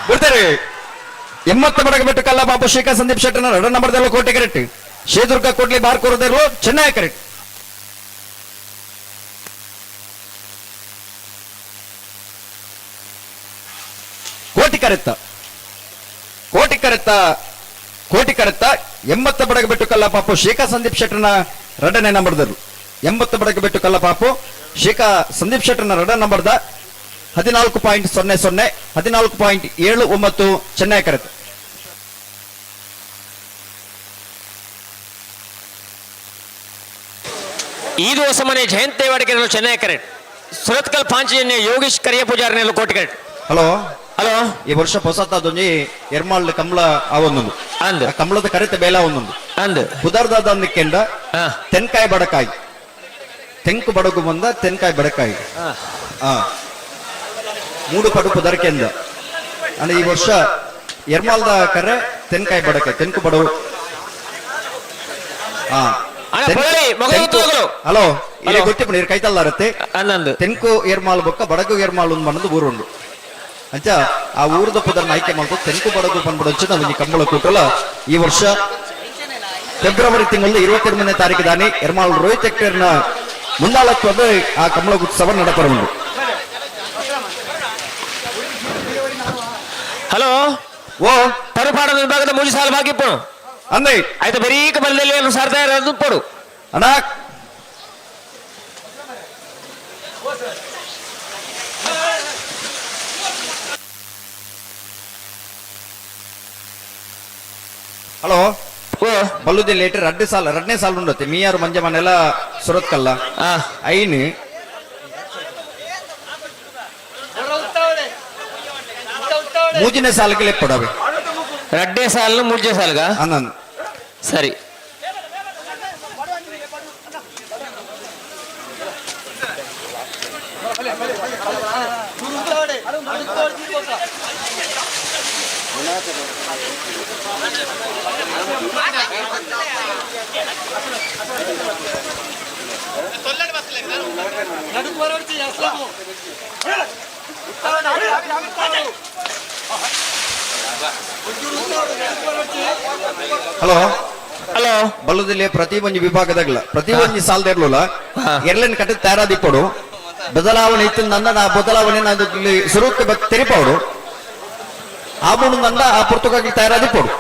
ಬಿಡ್ತಾರೆ. 80 ಬಡಗ ಬಿಟ್ಟು ಕಲ್ಲ ಬಾಬು ಶ್ರೀಕಾ ಸಂದೀಪ್ ಶೆಟ್ಟನ 2 ನಂಬರ್ದಲ್ಲ ಕೋಟೆ ಕರೆಕ್ಟ್. ಶೇದುರ್ಗ ಕೋಟ್ಲಿ ಬಾರ್ಕೂರದಿರ್ಲು ಚೆನ್ನೈ ಕರೆಕ್ಟ್. ಕೋಟಿ ಕರೆತ್ತ 80 ಬಡಗ ಬಿಟ್ಟು ಕಲ್ಲ ಪಾಪು ಶ್ರೀಕಾ ಸಂದೀಪ್ ಶೆಟ್ಟನ 2ನೇ ನಂಬರ್ದರು 80 ಬಡಗ ಬಿಟ್ಟು ಕಲ್ಲ ಪಾಪು ಶ್ರೀಕಾ ಸಂದೀಪ್ ಶೆಟ್ಟನ 2 ನಂಬರ್ದ 14.00 14.79 ಚೆನ್ನೈ ಕರೆತ್ತ. ಈದು ಹೊಸಮನೆ ಜಯಂತ್ ದೇವಾಡಿಕೆರಲು ಚೆನ್ನೈ ಕರೆಕ್ಟ್. ಸುರತ್ಕಲ್ ಪಾಂಚಜನ್ಯ ಯೋಗೀಶ್ ಕರಿಯ ಪೂಜಾರನೆಲ್ಲ ಕೋಟಿ ಕರೆಕ್ಟ್. ಹಲೋ ಹಲೋ ಈ ವರ್ಷ ಹೊಸತದೊಂಜಿ ಎರ್ಮಾಳ್ ಕಂಬಳ ಅವೊಂದು ಅಂದ್ ಕಂಬಳದ ಕರೆತ ಬೇಲ ಒಂದೊಂದು ಅಂದ್ ಪುದರ್ದಂದಿಕ್ಕೆಂಡ ತೆನ್ಕಾಯಿ ಬಡಕಾಯಿ ತೆಂಕು ಬಡಗು ಬಂದ ತೆನ್ಕಾಯಿ ಬಡಕಾಯಿ ಮೂಡು ಪಡು ಪುದರ್ಕೆಂದ ಅಂದ್ರೆ ಈ ವರ್ಷ ಎರ್ಮಾಲ್ದ ಕರೆ ತೆನ್ಕಾಯಿ ಬಡಕಾಯಿ ತೆಂಕು ಬಡವು ಹಲೋ ಇಲ್ಲಿ ಗೊತ್ತಿಪ್ಪ ನೀರು ಕೈತಲ್ಲಾರತ್ತೆ ತೆಂಕು ಏರ್ಮಾಲ್ ಬೊಕ್ಕ ಬಡಗು ಏರ್ಮಾಲ್ ಒಂದು ಮಣ್ಣದು ಊರುಂಡು ಅಂಚ ಆ ಊರದ ಪದರ್ನ ಆಯ್ಕೆ ಮಾಡ್ತು ತೆಂಕು ಬಡಗು ಬಂದ್ಬಿಡೊಂಚು ನಾವು ಕಂಬಳ ಕೂಟಲ ಈ ವರ್ಷ ಫೆಬ್ರವರಿ ತಿಂಗಳಲ್ಲಿ 22ನೇ ತಾರೀಕು ದಾನಿ ಎರ್ಮಾಲ್ ರೋಹಿತ್ ಹೆಕ್ಟೇರ್ನ ಮುಂದಾಳತ್ವದ ಆ ಕಂಬಳ ಉತ್ಸವ ನಡಪರುಂಡು. ಹಲೋ ಓ ಪರುಪಾಡದ ವಿಭಾಗದ 3 ಸಾಲ ಬಾಕಿ ಇಪ್ಪು ಅಂದೆ ಆಯ್ತು ಬರೀಕ ಬರದಲ್ಲಿ ಸಾರ್ತಾ ಇರೋದು ಪಡು ಅಣ್ಣ. ಹಲೋ ಓ ಬಲ್ಲುದಿ ಲೇಟರ್ ಎರಡನೇ ಸಾಲ ಉಂಡತ್ತೆ ಮೀಯಾರು ಮಂಜ ಮನೆಲ್ಲ ಸುರತ್ಕಲ್ಲ ಐನು ಮೂಜನೇ ಸಾಲಕ್ಕೆ ಲೆಪ್ಪಡವೆ ರಡ್ಡೇ ಸಾಲ ಮೂಜೆ ಸಾಲ್ಗ ಅನ್ನ ಸರಿ. ಹಲೋ ಹಲೋ ಬಲ್ಲುದಿಲ್ಲ ಪ್ರತಿ ಒಂಜಿ ವಿಭಾಗದಾಗಲ ಪ್ರತಿ ಒಂಜಿ ಸಾಲದ ಇರ್ಲಿಲ್ಲ ಎರಲಿನ ಕಟ್ಟ ತಯಾರಾದಿಪ್ಪಡು ಬದಲಾವಣೆ ಇತ್ತು ನಂದ ನಾ ಬದಲಾವಣೆ ನಾನು ಸುರುಕ್ಕೆ ತೆರಿಪವಡು ಆ ಬುಡು ನಂದ ಆ ಪುರ್ತಕಾಗಿ ತಯಾರಾದಿಪ್ಪಡು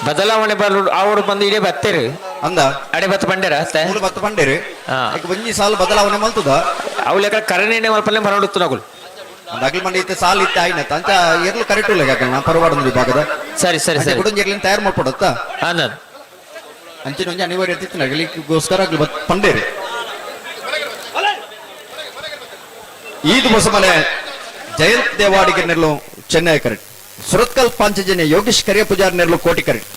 ಬದಲಾವಣೆ ಆವಡು ಬಂದು ಇಡೀ ಬತ್ತೇರು ಅಂದ ಅಡೆ ಬತ್ತ ಬಂಡೇರ ಮೂರು ಬತ್ತ ಬಂಡೇರು ಒಂಜಿ ಸಾಲ ಬದಲಾವಣೆ ಮಲ್ತದ ಅವಳ ಕರೆನೆ ಮಲ್ಪಲ್ಲೆ ಬರೋಡುತ್ತು ನಗುಲ್ ಅಗ್ಲಿ ಮಂಡಿ ಇತ್ತೆ ಸಾಲ ಇತ್ತೆ ಆಯ್ನತ್ತ ಅಂತ ಎರ್ಲು ಕರೆಕ್ಟ್ ಇಲ್ಲ ನಾ ಪರವಾಡ ವಿಭಾಗದ ಸರಿ ಸರಿ ಸರಿ ಕುಡಂಜಿ ಎರ್ಲಿನ ತಯಾರು ಮಾಡ್ಕೊಡತ್ತ ಅಂಚಿನ ಒಂಜಿ ಅನಿವಾರ್ಯ ಇತ್ತಿತ್ತು ನಗಲಿಗೋಸ್ಕರ ಆಗ್ಲಿ ಪಂಡೇರು ಈದ್ ಮೊಸಮನೆ ಜಯಂತ್ ದೇವಾಡಿಗೆ ನೆರಳು ಚೆನ್ನೈ ಕರೆಕ್ಟ್. ಸುರತ್ಕಲ್ ಪಾಂಚಜನ್ಯ ಯೋಗೀಶ್ ಕರಿಯ ಪೂಜಾರ್ ನೆರಳು ಕೋಟಿ ಕರೆಕ್ಟ್.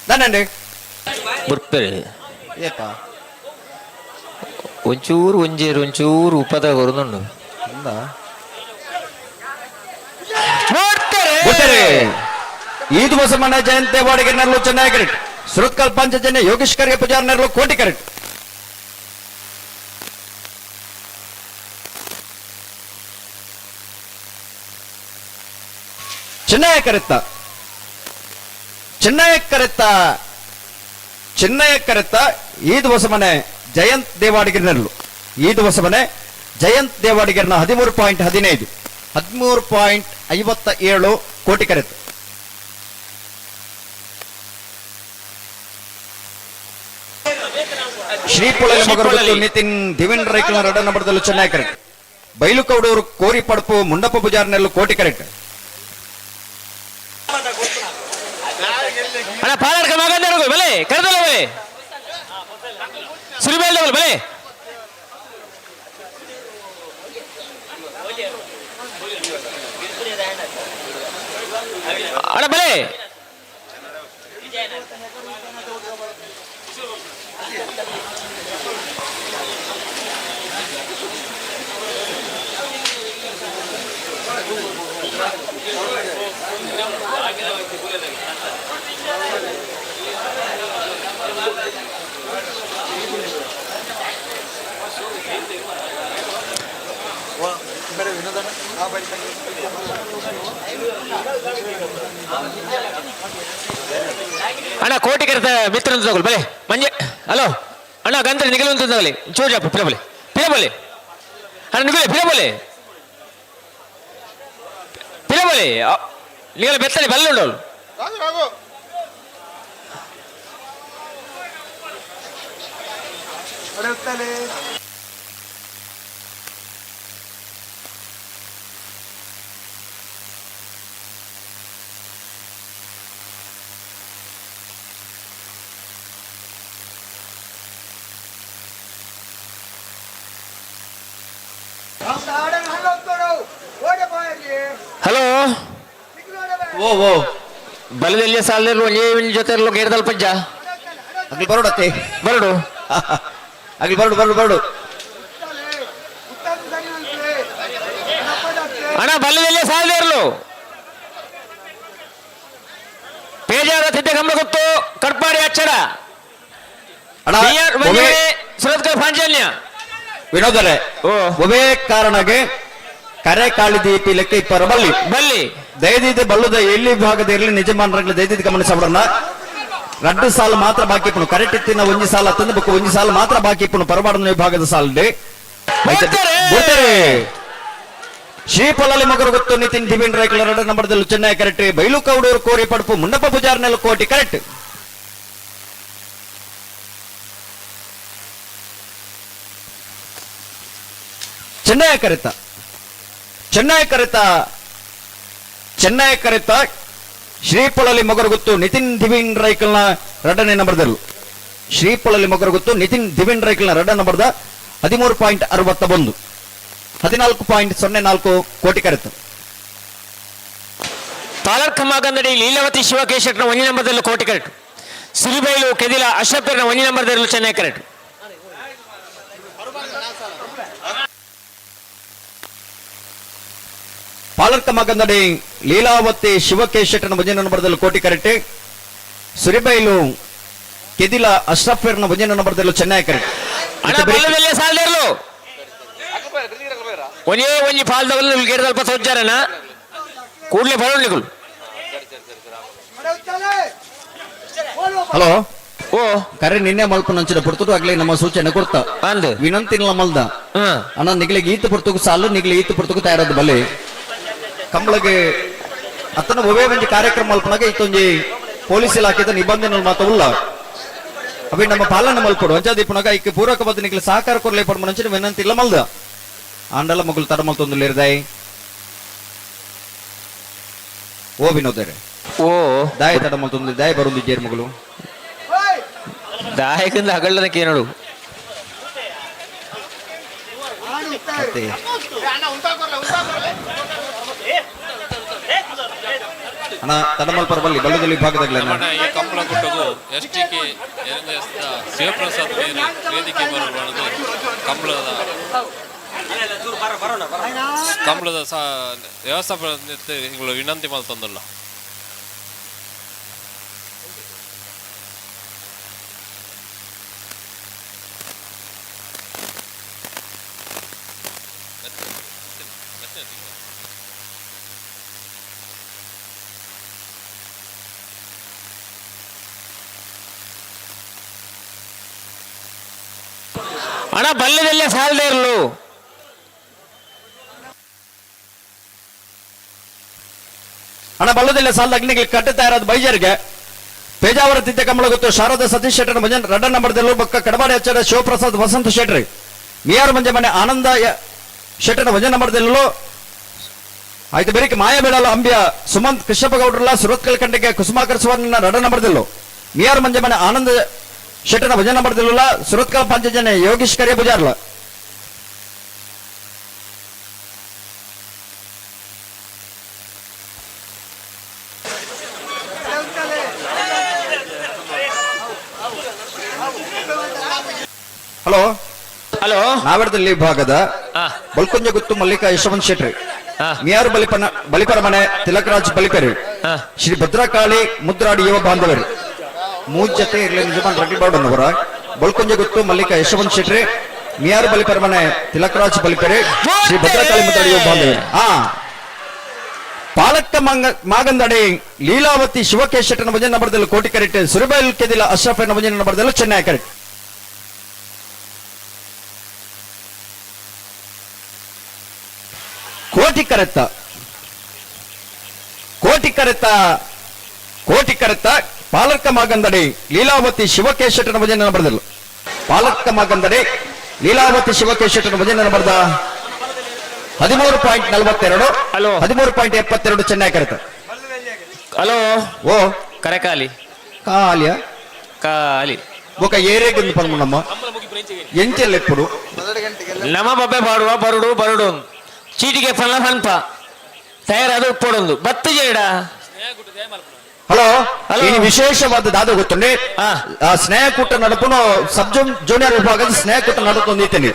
ನಾನಂడి ಬುರ್ಪೆರೆ ಏಪ ಒಂಚೂರು ಒಂಜೇರು ಒಂಚೂರು ಉಪದಾಗ ಹೊರದುಂಡು ಅಂದ ಈದ್ ಮೊಸಮನ ಜಯಂತ್ ದೇವಾಡಿಗೆ ನೆರಳು ಚೆನ್ನೈ ಕರೆಕ್ಟ್. ಸುರತ್ಕಲ್ ಪಾಂಚಜನ್ಯ ಯೋಗೀಶ್ ಕರಿಯ ಪೂಜಾರ್ ನೆರಳು ಕೋಟಿ ಕರೆಕ್ಟ್. ಚೆನ್ನೈ ಕರೆತ್ತ ಈದ್ ಹೊಸಮನೆ ಜಯಂತ್ ದೇವಾಡಿಗರ್ ನೆರಳು ಈದ್ ಹೊಸಮನೆ ಜಯಂತ್ ದೇವಾಡಿಗರ್ನ 13.15 13.57 ಕೋಟಿ ಕರೆತ್ತು. ಶ್ರೀಪುಳಲಿ ಮಗರು ನಿತಿನ್ ದಿವೇಂದ್ರ ರೈಕಲ್ ಎರಡನೇ ನಂಬರ್ದಲ್ಲೂ ಚೆನ್ನೈ ಕರೆಕ್ಟ್. ಬೈಲುಕೌಡೂರು ಕೋರಿ ಪಡಪು ಮುಂಡಪ್ಪ ಪೂಜಾರ್ ನೆರಳು ಕೋಟಿ ಕರೆಕ್ಟ್. ಅಣ್ಣ ಪಾಲಾಡ್ಕ ಮಗಂದರು ಬಲೆ ಕರೆದಲ್ಲ ಬಲೆ ಸುರಿಬೇಲ್ದವಲ್ಲ ಬಲೆ ಅಣ್ಣ ಬಲೆ ಅಣ್ಣ ಕೋಟಿ ಕರೆತ ಮಿತ್ರ ಅಂತ ತಗೊಳ್ಳಿ ಬಲೆ ಮಂಜೆ ಹಲೋ ಅಣ್ಣ ಗಂತ್ರಿ ನಿಗಲು ಅಂತ ತಗೊಳ್ಳಿ ಚೂಜಪ್ಪ ಪಿರಬಲೆ ಪಿರಬಲೆ ಅಣ್ಣ ನಿಗಲೆ ಪಿರಬಲೆ ಪಿರಬಲೆ ನಿಗಲ ಬೆತ್ತಲೆ ಬಲ್ಲುಂಡೋಳು ಹಲೋ ಓ ಓ ಬಲದಲ್ಲಿ ಸಾಲಿರ್ಲು ಜೊತೆ ಗೇರ್ದಲ್ ಪಜ್ಜ ಅಗ್ಲಿ ಬರೋಡತ್ತೆ ಬರಡು ಅಗ್ಲಿ ಬರಡು ಬರಡು ಬರಡು ಅಣ್ಣ ಬಲ್ಲದಲ್ಲಿ ಸಾಲಿರ್ಲು ಪೇಜಾರ ತಿದ್ದೆ ಗಮ್ಮ ಗೊತ್ತು ಕಟ್ಪಾಡಿ ಅಚ್ಚಡ ಸುರತ್ಕಲ್ ಪಾಂಚಲ್ಯ ವಿನೋದರೇ ಒಬ್ಬೇ ಕಾರಣಗೆ ಕರೆ ಕಾಳಿದಿ ಲೆಕ್ಕ ಇಪ್ಪರ ಬಲ್ಲಿ ಬಲ್ಲಿ ದಯದಿದ್ದ ಬಲ್ಲುದ ಎಲ್ಲಿ ಭಾಗದ ಇರಲಿ ನಿಜಮಾನರಾಗ್ಲಿ ದಯದಿದ್ದ ಗಮನಿಸಬಿಡೋಣ 2 ಸಾಲ ಮಾತ್ರ ಬಾಕಿ ಇಪ್ಪನು ಕರೆಕ್ಟ್ ಇತ್ತಿನ ಒಂಜಿ ಸಾಲ ತಂದು ಬುಕ್ ಒಂಜಿ ಸಾಲ ಮಾತ್ರ ಬಾಕಿ ಇಪ್ಪನು ಪರಬಾರ್ದ ವಿಭಾಗದ ಸಾಲಡೆ ಶ್ರೀಪೊಲಲ್ಲಿ ಮಗರು ಗೊತ್ತು ನಿತಿನ್ ದಿವಿನ್ ರೈಕಲ್ 2 ನಂಬರ್ದಲ್ಲಿ ಚೆನ್ನೈ ಕರೆಕ್ಟ್ ಬೈಲು ಕೌಡೂರು ಕೋರಿ ಪಡುಪು ಮುಂಡಪ್ಪ ಪೂಜಾರ್ನೆಲ್ಲ ಕೋಟಿ ಕರೆಕ್ಟ್ ಚೆನ್ನೈ ಕರೆತ ಶ್ರೀಪೊಳಲಿ ಮೊಗರು ಗೊತ್ತು ನಿತಿನ್ ದಿವಿನ್ ರೈಕಲ್ನ 2ನೇ ನಂಬರ್ದಲ್ಲೂ ಶ್ರೀಪೊಳಲಿ ಮೊಗರು ಗೊತ್ತು ನಿತಿನ್ ದಿವಿನ್ ರೈಕಲ್ನ 2 ನಂಬರ್ದ 13.61 14.04 ಕೋಟಿ ಕರೆತ ಪಾಲರ್ಕಮ್ಮಗಂದಡಿ ಲೀಲಾವತಿ ಶಿವಕೇಶಟ್ನ 1 ನಂಬರ್ದಲ್ಲೂ ಕೋಟಿ ಕರೆಕ್ಟ್ ಸಿರಿಬೈಲು ಕೆದಿಲ ಅಶ್ರಫ್ನ 1 ನಂಬರ್ದಲ್ಲೂ ಚೆನ್ನೈ ಕರೆಕ್ಟ್ ಪಾಲರ್ಕಮ್ಮಗಂದಡಿ ಲೀಲಾವತಿ ಶಿವಕೇಶಟ್ನ 1 ನಂಬರ್ದಲ್ಲಿ ಕೋಟಿ ಕರೆಕ್ಟ್ ಸುರಿಬೈಲು ಕೆದಿಲ ಅಶ್ರಫ್ನ 1 ನಂಬರ್ದಲ್ಲೂ ಚೆನ್ನೈ ಕರೆಕ್ಟ್ ಬಲ್ಲದಲ್ಲಿ ಸಾಲಿರ್ಲು ಒಂಜಿ ಪಾಲ್ದವಲ್ಲ ಗೇರ್ದಲ್ಪ ಸೋಜ್ಜಾರನ ಕೂಡಲೇ ಬರೋಣ್ಲಿಗಳು ಹಲೋ ಓ ಕರೆ ನಿನ್ನೆ ಮಲ್ಪ ನಂಚಿನ ಪುರ್ತುಡು ಆಗ್ಲೇ ನಮ್ಮ ಸೂಚನೆ ಕೊಡ್ತಾ ವಿನಂತಿನ ಮಲ್ದ ಅಣ್ಣ ನಿಗ್ಲಿಗೆ ಈತ ಪುರ್ತುಕು ಸಾಲು ನಿಗ್ಲಿ ಈತ ಪುರ್ತುಕು ತಯಾರದ್ದು ಬಲೆ ಕಂಬಳಗೆ ಅತನ ಒವೇ ಒಂಜಿ ಕಾರ್ಯಕ್ರಮ ಮಲ್ಪನಾಗ ಇತ್ತೊಂಜಿ ಪೊಲೀಸ್ ಇಲಾಖೆದ ನಿಬಂಧನೆ ಮಾತವುಲ್ಲ ಅವಿ ನಮ್ಮ ಪಾಲನೆ ಮಲ್ಪಡು ಅಂಚಾದೀಪನಾಗ ಈಕೆ ಪೂರಕವಾದ ನಿಗ್ಲಿ ಸಹಕಾರ ಕೊರ್ಲೆ ಪಡ ನಂಚಿನ ವಿನಂತಿ ಇಲ್ಲ ಮಲ್ದ ಆಂಡಲ ಮಗಳು ತಡ ಮಲ್ತೊಂದು ಇರ್ದಾಯ್ ಓ ವಿನೋದರೇ ಓ ದಾಯ ತಡ ಮಲ್ತೊಂದು ದಾಯ ಬರುಂದು ಜೇರ್ ಮಗಳು ದಾಯಕಂದ ಹಗಳ್ಳನಕ್ಕೆ ನೋಡು ಅಣ್ಣ ತಡಮಲ್ಪರ ಬಲ್ಲಿ ಬಳ್ಳದಲ್ಲಿ ವಿಭಾಗದಾಗಲೇ ಈ ಕಂಬಳ ಕೊಟ್ಟದು ಎಸ್ಟಿಕೆ ಶಿವಪ್ರಸಾದ್ ವೇದಿಕೆ ಬರಬಾರದು ಕಂಬಳದ ವ್ಯವಸ್ಥಾಪನ ವಿನಂತಿ ಮಾಡ್ತಂದಲ್ಲ ಅಣ್ಣ ಬಲ್ಲದಲ್ಲೇ ಸಾಲದೇ ಇರಲು ಹಣ ಬಳ್ಳದಲ್ಲಿ ಸಾಲದ ಅಗ್ನಿಗೆ ಕಟ್ಟುತ್ತಾ ಇರೋದು ಬೈಜರ್ಗೆ ಪೇಜಾವರ ತಿದ್ದೆ ಕಂಬಳ ಗೊತ್ತು ಶಾರದಾ ಸತೀಶ್ ಶೆಟ್ಟರ್ ಮಂಜನ್ 2 ನಂಬರ್ದಲ್ಲೂ ಬಕ್ಕ ಕಡಬಾಡಿ ಹಚ್ಚಡ ಶಿವಪ್ರಸಾದ್ ವಸಂತ ಶೆಟ್ರಿ ಮಿಯಾರ್ ಮಂಜ ಮನೆ ಆನಂದ ಶೆಟ್ಟರ್ 1 ನಂಬರ್ದಲ್ಲೂ ಆಯ್ತು ಬೇರೆ ಮಾಯ ಬೇಡಲ್ಲ ಅಂಬ್ಯ ಸುಮಂತ್ ಕೃಷ್ಣಪ್ಪ ಗೌಡ್ರಲ್ಲ ಸುರತ್ಕಲ್ ಕಂಡಿಗೆ ಕುಸುಮಾಕರ್ ಸುವರ್ಣ 2 ನಂಬರ್ದಲ್ಲೂ ಮಿಯಾರ್ ಮಂಜ ಮನೆ ಆನಂದ ಶೆಟ್ಟರ್ 1 ನಂಬರ್ದಲ್ಲೂ ಸುರತ್ಕಲ್ ಪಂಚಜನೆ ಯೋಗೀಶ್ ಕರಿಯ ಪೂಜಾರ್ಲ ಹಲೋ ಹಲೋ ನಾವೆಡದಲ್ಲಿ ವಿಭಾಗದ ಬಲ್ಕುಂಜ ಗುತ್ತು ಮಲ್ಲಿಕಾ ಯಶವಂತ್ ಶೆಟ್ರಿ ಮಿಯಾರು ಬಲಿಪರಮನೆ ತಿಲಕರಾಜ್ ಬಲಿಪೆರು ಶ್ರೀ ಭದ್ರಕಾಳಿ ಮುದ್ರಾಡಿ ಯುವ ಬಾಂಧವರು ಮೂಜ್ ಜೊತೆ ಇರ್ಲಿ ನಿಜಮಾನ್ ರೆಡ್ಡಿ ಬಾಡನವರ ಬಳ್ಕೊಂಜ ಗೊತ್ತು ಮಲ್ಲಿಕ ಯಶವಂತ್ ಶೆಟ್ರಿ ಮಿಯಾರು ಬಲಿಪರಮನೆ ತಿಲಕರಾಜ್ ಬಲಿಪೆರು ಶ್ರೀ ಭದ್ರಕಾಳಿ ಮುದ್ರಾಡಿ ಯುವ ಬಾಂಧವರು ಪಾಲಕ್ಕ ಮಾಗಂದಡಿ ಲೀಲಾವತಿ ಶಿವಕೇಶ್ ಶೆಟ್ಟನ ಭಜನ ನಂಬರ್ದಲ್ಲಿ ಕೋಟಿ ಕರೆಕ್ಟ್ ಸುರಬೈಲ್ ಕೆದಿಲ ಅಶ್ರಫ್ ಎನ್ನ ಭಜನ ನಂಬರ್ದಲ್ಲೂ ಚೆನ್ನೈ ಕರೆಕ್ಟ್ ಕೋಟಿ ಕರೆತ್ತ ಪಾಲಕ್ಕ ಮಾಗಂದಡಿ ಲೀಲಾವತಿ ಶಿವಕೇಶ್ ಶೆಟ್ಟನ ಭಜನ ನಂಬರ್ದಲ್ಲೂ ಪಾಲಕ್ಕ ಮಾಗಂದಡಿ ಲೀಲಾವತಿ ಶಿವಕೇಶ್ ಶೆಟ್ಟನ ಭಜನ ನಂಬರ್ದ 13.42 13.72 ಚೆನ್ನೈ ಕರೆತ ಹಲೋ ಓ ಕರೆಕಾಲಿ ಕಾಲಿಯ ಕಾಲಿ ఒక ఏరేగింది పనుకున్నమ్మ ఎంచెల్ ఎప్పుడు నమ బబ్బే పాడువ బరుడు బరుడు చీటికే పనుల పన్ప తయారదు ఉప్పొడుంದು ಬತ್ತು చేయడా ಹಲೋ ಈ ವಿಶೇಷವಾದ ದಾದ ಗೊತ್ತುಂಡೆ ಸ್ನೇಹಕೂಟ ನಡುಪುನು ಸಬ್ ಜೂನಿಯರ್ ವಿಭಾಗದ ಸ್ನೇಹಕೂಟ ನಡುಕೊಂಡಿದ್ದೇನೆ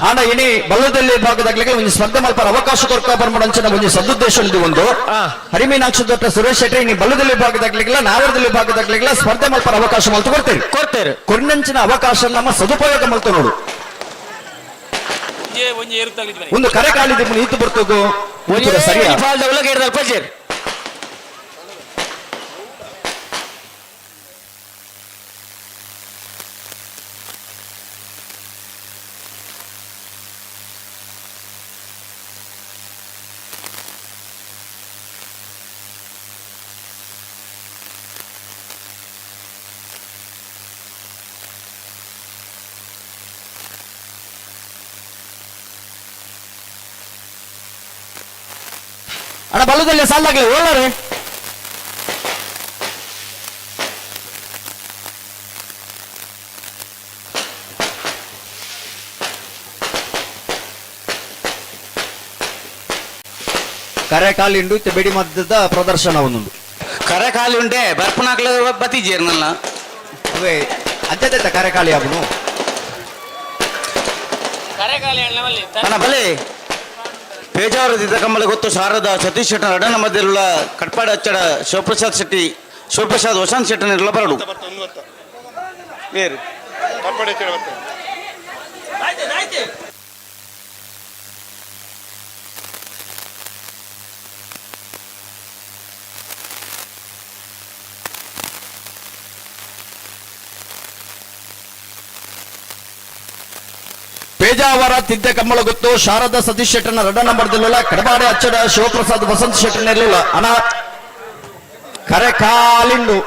ಆನ ಇನಿ ಬಲ್ಲದಲ್ಲಿ ವಿಭಾಗದಾಗಲಿಗೆ ಒಂದು ಸ್ಪರ್ಧೆ ಮಲ್ಪರ ಅವಕಾಶ ಕೊರಕ ಬರ್ಮಡಂಚಿನ ಒಂದು ಸದುದ್ದೇಶ ಒಂದು ಹರಿಮೀನಾಕ್ಷಿ ದೊಡ್ಡ ಸುರೇಶ್ ಶೆಟ್ಟಿ ಇನಿ ಬಲ್ಲದಲ್ಲಿ ವಿಭಾಗದಾಗಲಿಲ್ಲ ನಾವರದಲ್ಲಿ ವಿಭಾಗದಾಗಲಿಲ್ಲ ಸ್ಪರ್ಧೆ ಮಲ್ಪರ ಅವಕಾಶ ಮಲ್ತು ಕೊಡ್ತೇವೆ ಕೊರ್ನಂಚಿನ ಅವಕಾಶ ನಮ್ಮ ಸದುಪಯೋಗ ಮಲ್ತು ನೋಡು ಒಂದು ಕರೆ ಕಾಲಿದ್ದು ನೀತು ಬರ್ತೋಗು ಸರಿಯಾ ಅಣ್ಣ ಬಲ್ಲದಲ್ಲಿ ಸಾಲಾಗ್ಲಿ ಓಲಾರೆ ಕರೆ ಕಾಲಿಂಡು ಬೆಡಿ ಮದ್ದದ ಪ್ರದರ್ಶನ ಒಂದೊಂದು ಕರೆ ಕಾಲಿ ಉಂಟೆ ಬರ್ಪನಾಕ್ಲ ಬತ್ತಿ ಜೇರ್ನಲ್ಲ ಅವೇ ಅಜ್ಜದ ಕರೆ ಕಾಲಿ ಅವನು ಅಣ್ಣ ಬಲೆ ಪೇಜಾವರದ ಕಮ್ಮಲ ಗೊತ್ತು ಶಾರದಾ ಸತೀಶ್ ಶೆಟ್ಟನ ಅಡನ ಮಧ್ಯೆയുള്ള ಕಟ್ಪಾಡಿ ಅಚ್ಚಡ ಶಿವಪ್ರಸಾದ್ ವಸಂತ್ ಶೆಟ್ಟನಿರಲ್ಲ ಬರಡು ಬೇರೆ ಪೇಜಾವರ ತಿದ್ದೆ ಕಮ್ಮಳ ಗೊತ್ತು ಶಾರದಾ ಸತೀಶ್ ಶೆಟ್ಟನ ರಡ ನಂಬರ್ದಿಲ್ಲ ಕಡಬಾಡಿ ಅಚ್ಚಡ ಶಿವಪ್ರಸಾದ್ ವಸಂತ್ ಶೆಟ್ಟನಿರಲಿಲ್ಲ ಅನ ಕರೆ ಕಾಲಿಂಡು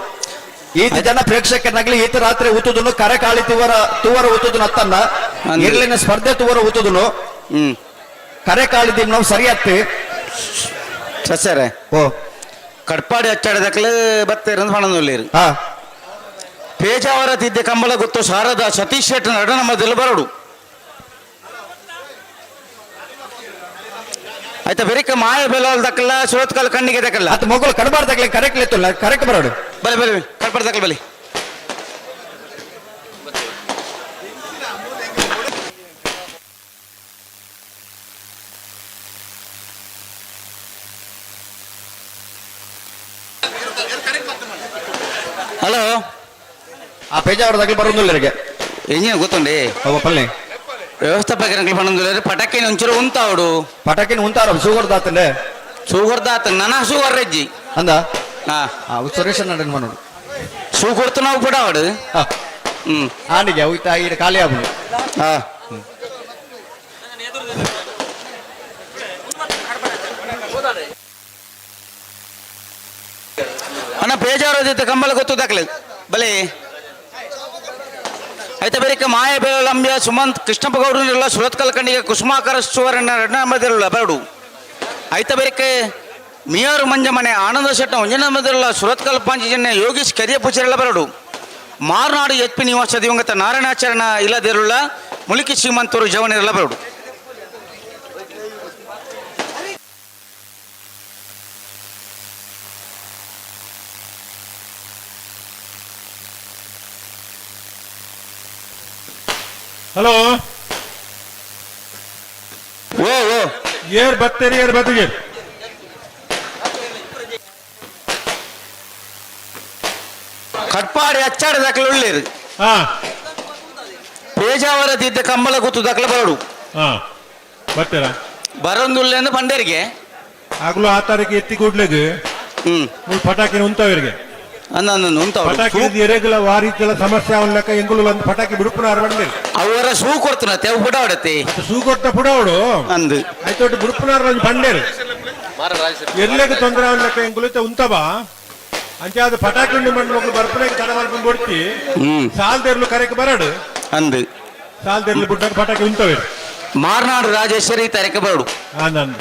ಈತ ಜನ ಪ್ರೇಕ್ಷಕನಾಗ್ಲಿ ಈತ ರಾತ್ರಿ ಊತುದನು ಕರೆ ಕಾಲಿ ತೂವರ ಊತುದನು ಅತ್ತನ್ನ ಇರ್ಲಿನ ಸ್ಪರ್ಧೆ ತೂವರ ಊತುದನು ಕರೆ ಕಾಲಿದ್ದೀವಿ ನಾವು ಸರಿ ಹತ್ತಿ ಸಸ್ಯರೇ ಓ ಕಡ್ಪಾಡಿ ಅಚ್ಚಾಡದಕ್ಲೆ ಬತ್ತೇರಂದು ಪಣನೊಳ್ಳೇರು ಪೇಜಾವರ ತಿದ್ದೆ ಕಂಬಳ ಗೊತ್ತು ಶಾರದಾ ಸತೀಶ್ ಶೆಟ್ಟನ ರಡ ನಂಬರ್ದಿಲ್ಲ ಬರಡು ಆಯ್ತಾ ಬೆರಿಕ ಮಾಯ ಬೆಲೋಲ್ ದಕ್ಕಲ್ಲ ಸುರತ್ಕಲ್ ಕಣ್ಣಿಗೆ ದಕ್ಕಲ್ಲ ಅತ್ ಮಗಳು ಕಡಬಾರ್ ದಕ್ಕಲೆ ಕರೆಕ್ಟ್ ಲೆತ್ತಲ್ಲ ಕರೆಕ್ಟ್ ಬರೋಡು ಬಲೆ ಬಲೆ ಕಡ್ಬಾರ್ ದಕ್ಕಲ್ ಬಲಿ ಹಲೋ ಆ ಪೇಜಾವರ ದಕ್ಕಲ್ ಬರೋದಿಲ್ಲ ಏನೇನು ಗೊತ್ತುಂಡಿ ಅವ ಪಲ್ಲೆ ವ್ಯವಸ್ಥಾಪಕರಿಗೆ ಪಣಂದು ಪಟಾಕಿನ ಒಂಚೂರು ಉಂತಾವಡು ಪಟಾಕಿನ ಉಂತಾರ ಶುಗರ್ ದಾತಲೆ ಶುಗರ್ ದಾತ ನನ್ನ ಶುಗರ್ ರಜ್ಜಿ ಅಂದ ಸುರೇಶ್ ನಡನ್ ಮಾಡೋಡು ಶೂ ಕೊಡ್ತು ನಾವು ಕೂಡ ಅವಡು ಆನಿಗೆ ಹೋಯ್ತಾ ಈಗ ಖಾಲಿ ಆಗ್ಬೋದು ಅಣ್ಣ ಬೇಜಾರೋದಿತ್ತು ಕಂಬಳ ಗೊತ್ತು ದಾಖಲೆ ಬಲೆ అయితే బరిక మాయ బేలంబ్య సుమంత్ కృష్ణప్ప గౌడునిరಲ್ಲ ಸುರತ್ಕಲ್ ಕಣ್ಣಿಗೆ ಕುಸುಮಾಕರ ಸುವರ್ಣ ರಡ್ನಮದಿರಲ್ಲ ಬರಡು అయితే ಬರಿಕ ಮಿಯಾರು ಮಂಜಮನೆ ಆನಂದ ಶೆಟ್ಟ ಒಂಜನಮದಿರಲ್ಲ ಸುರತ್ಕಲ್ ಪಾಂಚಜನ್ಯ ಯೋಗೀಶ್ ಕರಿಯ ಪೂಜಾರಿಲ್ಲ ಬರಡು ಮಾರ್ನಾಡು ಎಚ್.ಪಿ. ನಿವಾಸ ದಿವಂಗತ ನಾರಾಯಣಾಚರಣ ಇಲ್ಲದಿರಲ್ಲ ಮುಲಿಕಿ ಶ್ರೀಮಂತರು ಜವನಿರಲ್ಲ ಬರಡು ಹಲೋ ಓ ಏರ್ ಬತ್ತೇರಿ ಏರ್ ಬತ್ತಿಗೆ ಕಟ್ಪಾಡಿ ಅಚ್ಚಾಡ ದಾಖಲೆ ಒಳ್ಳೇದು ಹಾ ಪೇಜಾವರ ತಿದ್ದ ಕಂಬಳ ಕೂತು ದಾಖಲೆ ಬರಡು ಹಾ ಬರ್ತೀರಾ ಬರೋದಿಲ್ಲ ಅಂದ್ರೆ ಬಂಡೇರಿಗೆ ಆಗ್ಲೂ ಆ ತಾರೀಕು ಎತ್ತಿ ಕೂಡ್ಲೆಗೆ ಪಟಾಕಿನ ಉಂಟವರಿಗೆ ಪಟಾಕಿ ಎರೆಗಳ ವಾರೀತಿಗಳ ಸಮಸ್ಯೆ ಅವನ ಲೆಕ್ಕ ಎಂಗುಲು ಒಂದು ಪಟಾಕಿ ಬಿಡುಪುನಾರ ಬಂದೆ ಅವರ ಸೂ ಕೊಡ್ತಾನ ತೆವ್ ಪುಡ ಹೊಡತೆ ಸೂ ಕೊಡ್ತ ಪುಡವಡು ಅಂದು ಆಯ್ತು ಬಿಡುಪುನಾರ ಒಂದು ಬಂಡೇರು ಎಲ್ಲೆಗೆ ತೊಂದರೆ ಅವನ ಲೆಕ್ಕ ಎಂಗುಲು ಉಂಟಬಾ ಅಂಚೆ ಅದು ಪಟಾಕಿ ಉಂಡು ಮಣ್ಣು ಮಕ್ಕಳು ಬರ್ಪನೆಗೆ ತಡ ಮಾಡ್ಕೊಂಡು ಕೊಡ್ತಿ ಸಾಲ್ದೇರ್ಲು ಕರೆಗೆ ಬರಡು ಅಂದು ಸಾಲ್ದೇರ್ಲು ಬಿಟ್ಟಾಗ ಪಟಾಕಿ ಉಂಟವೆ ಮಾರ್ನಾಡು ರಾಜೇಶ್ವರಿ ತರಕೆ ಬರಡು ನಂದು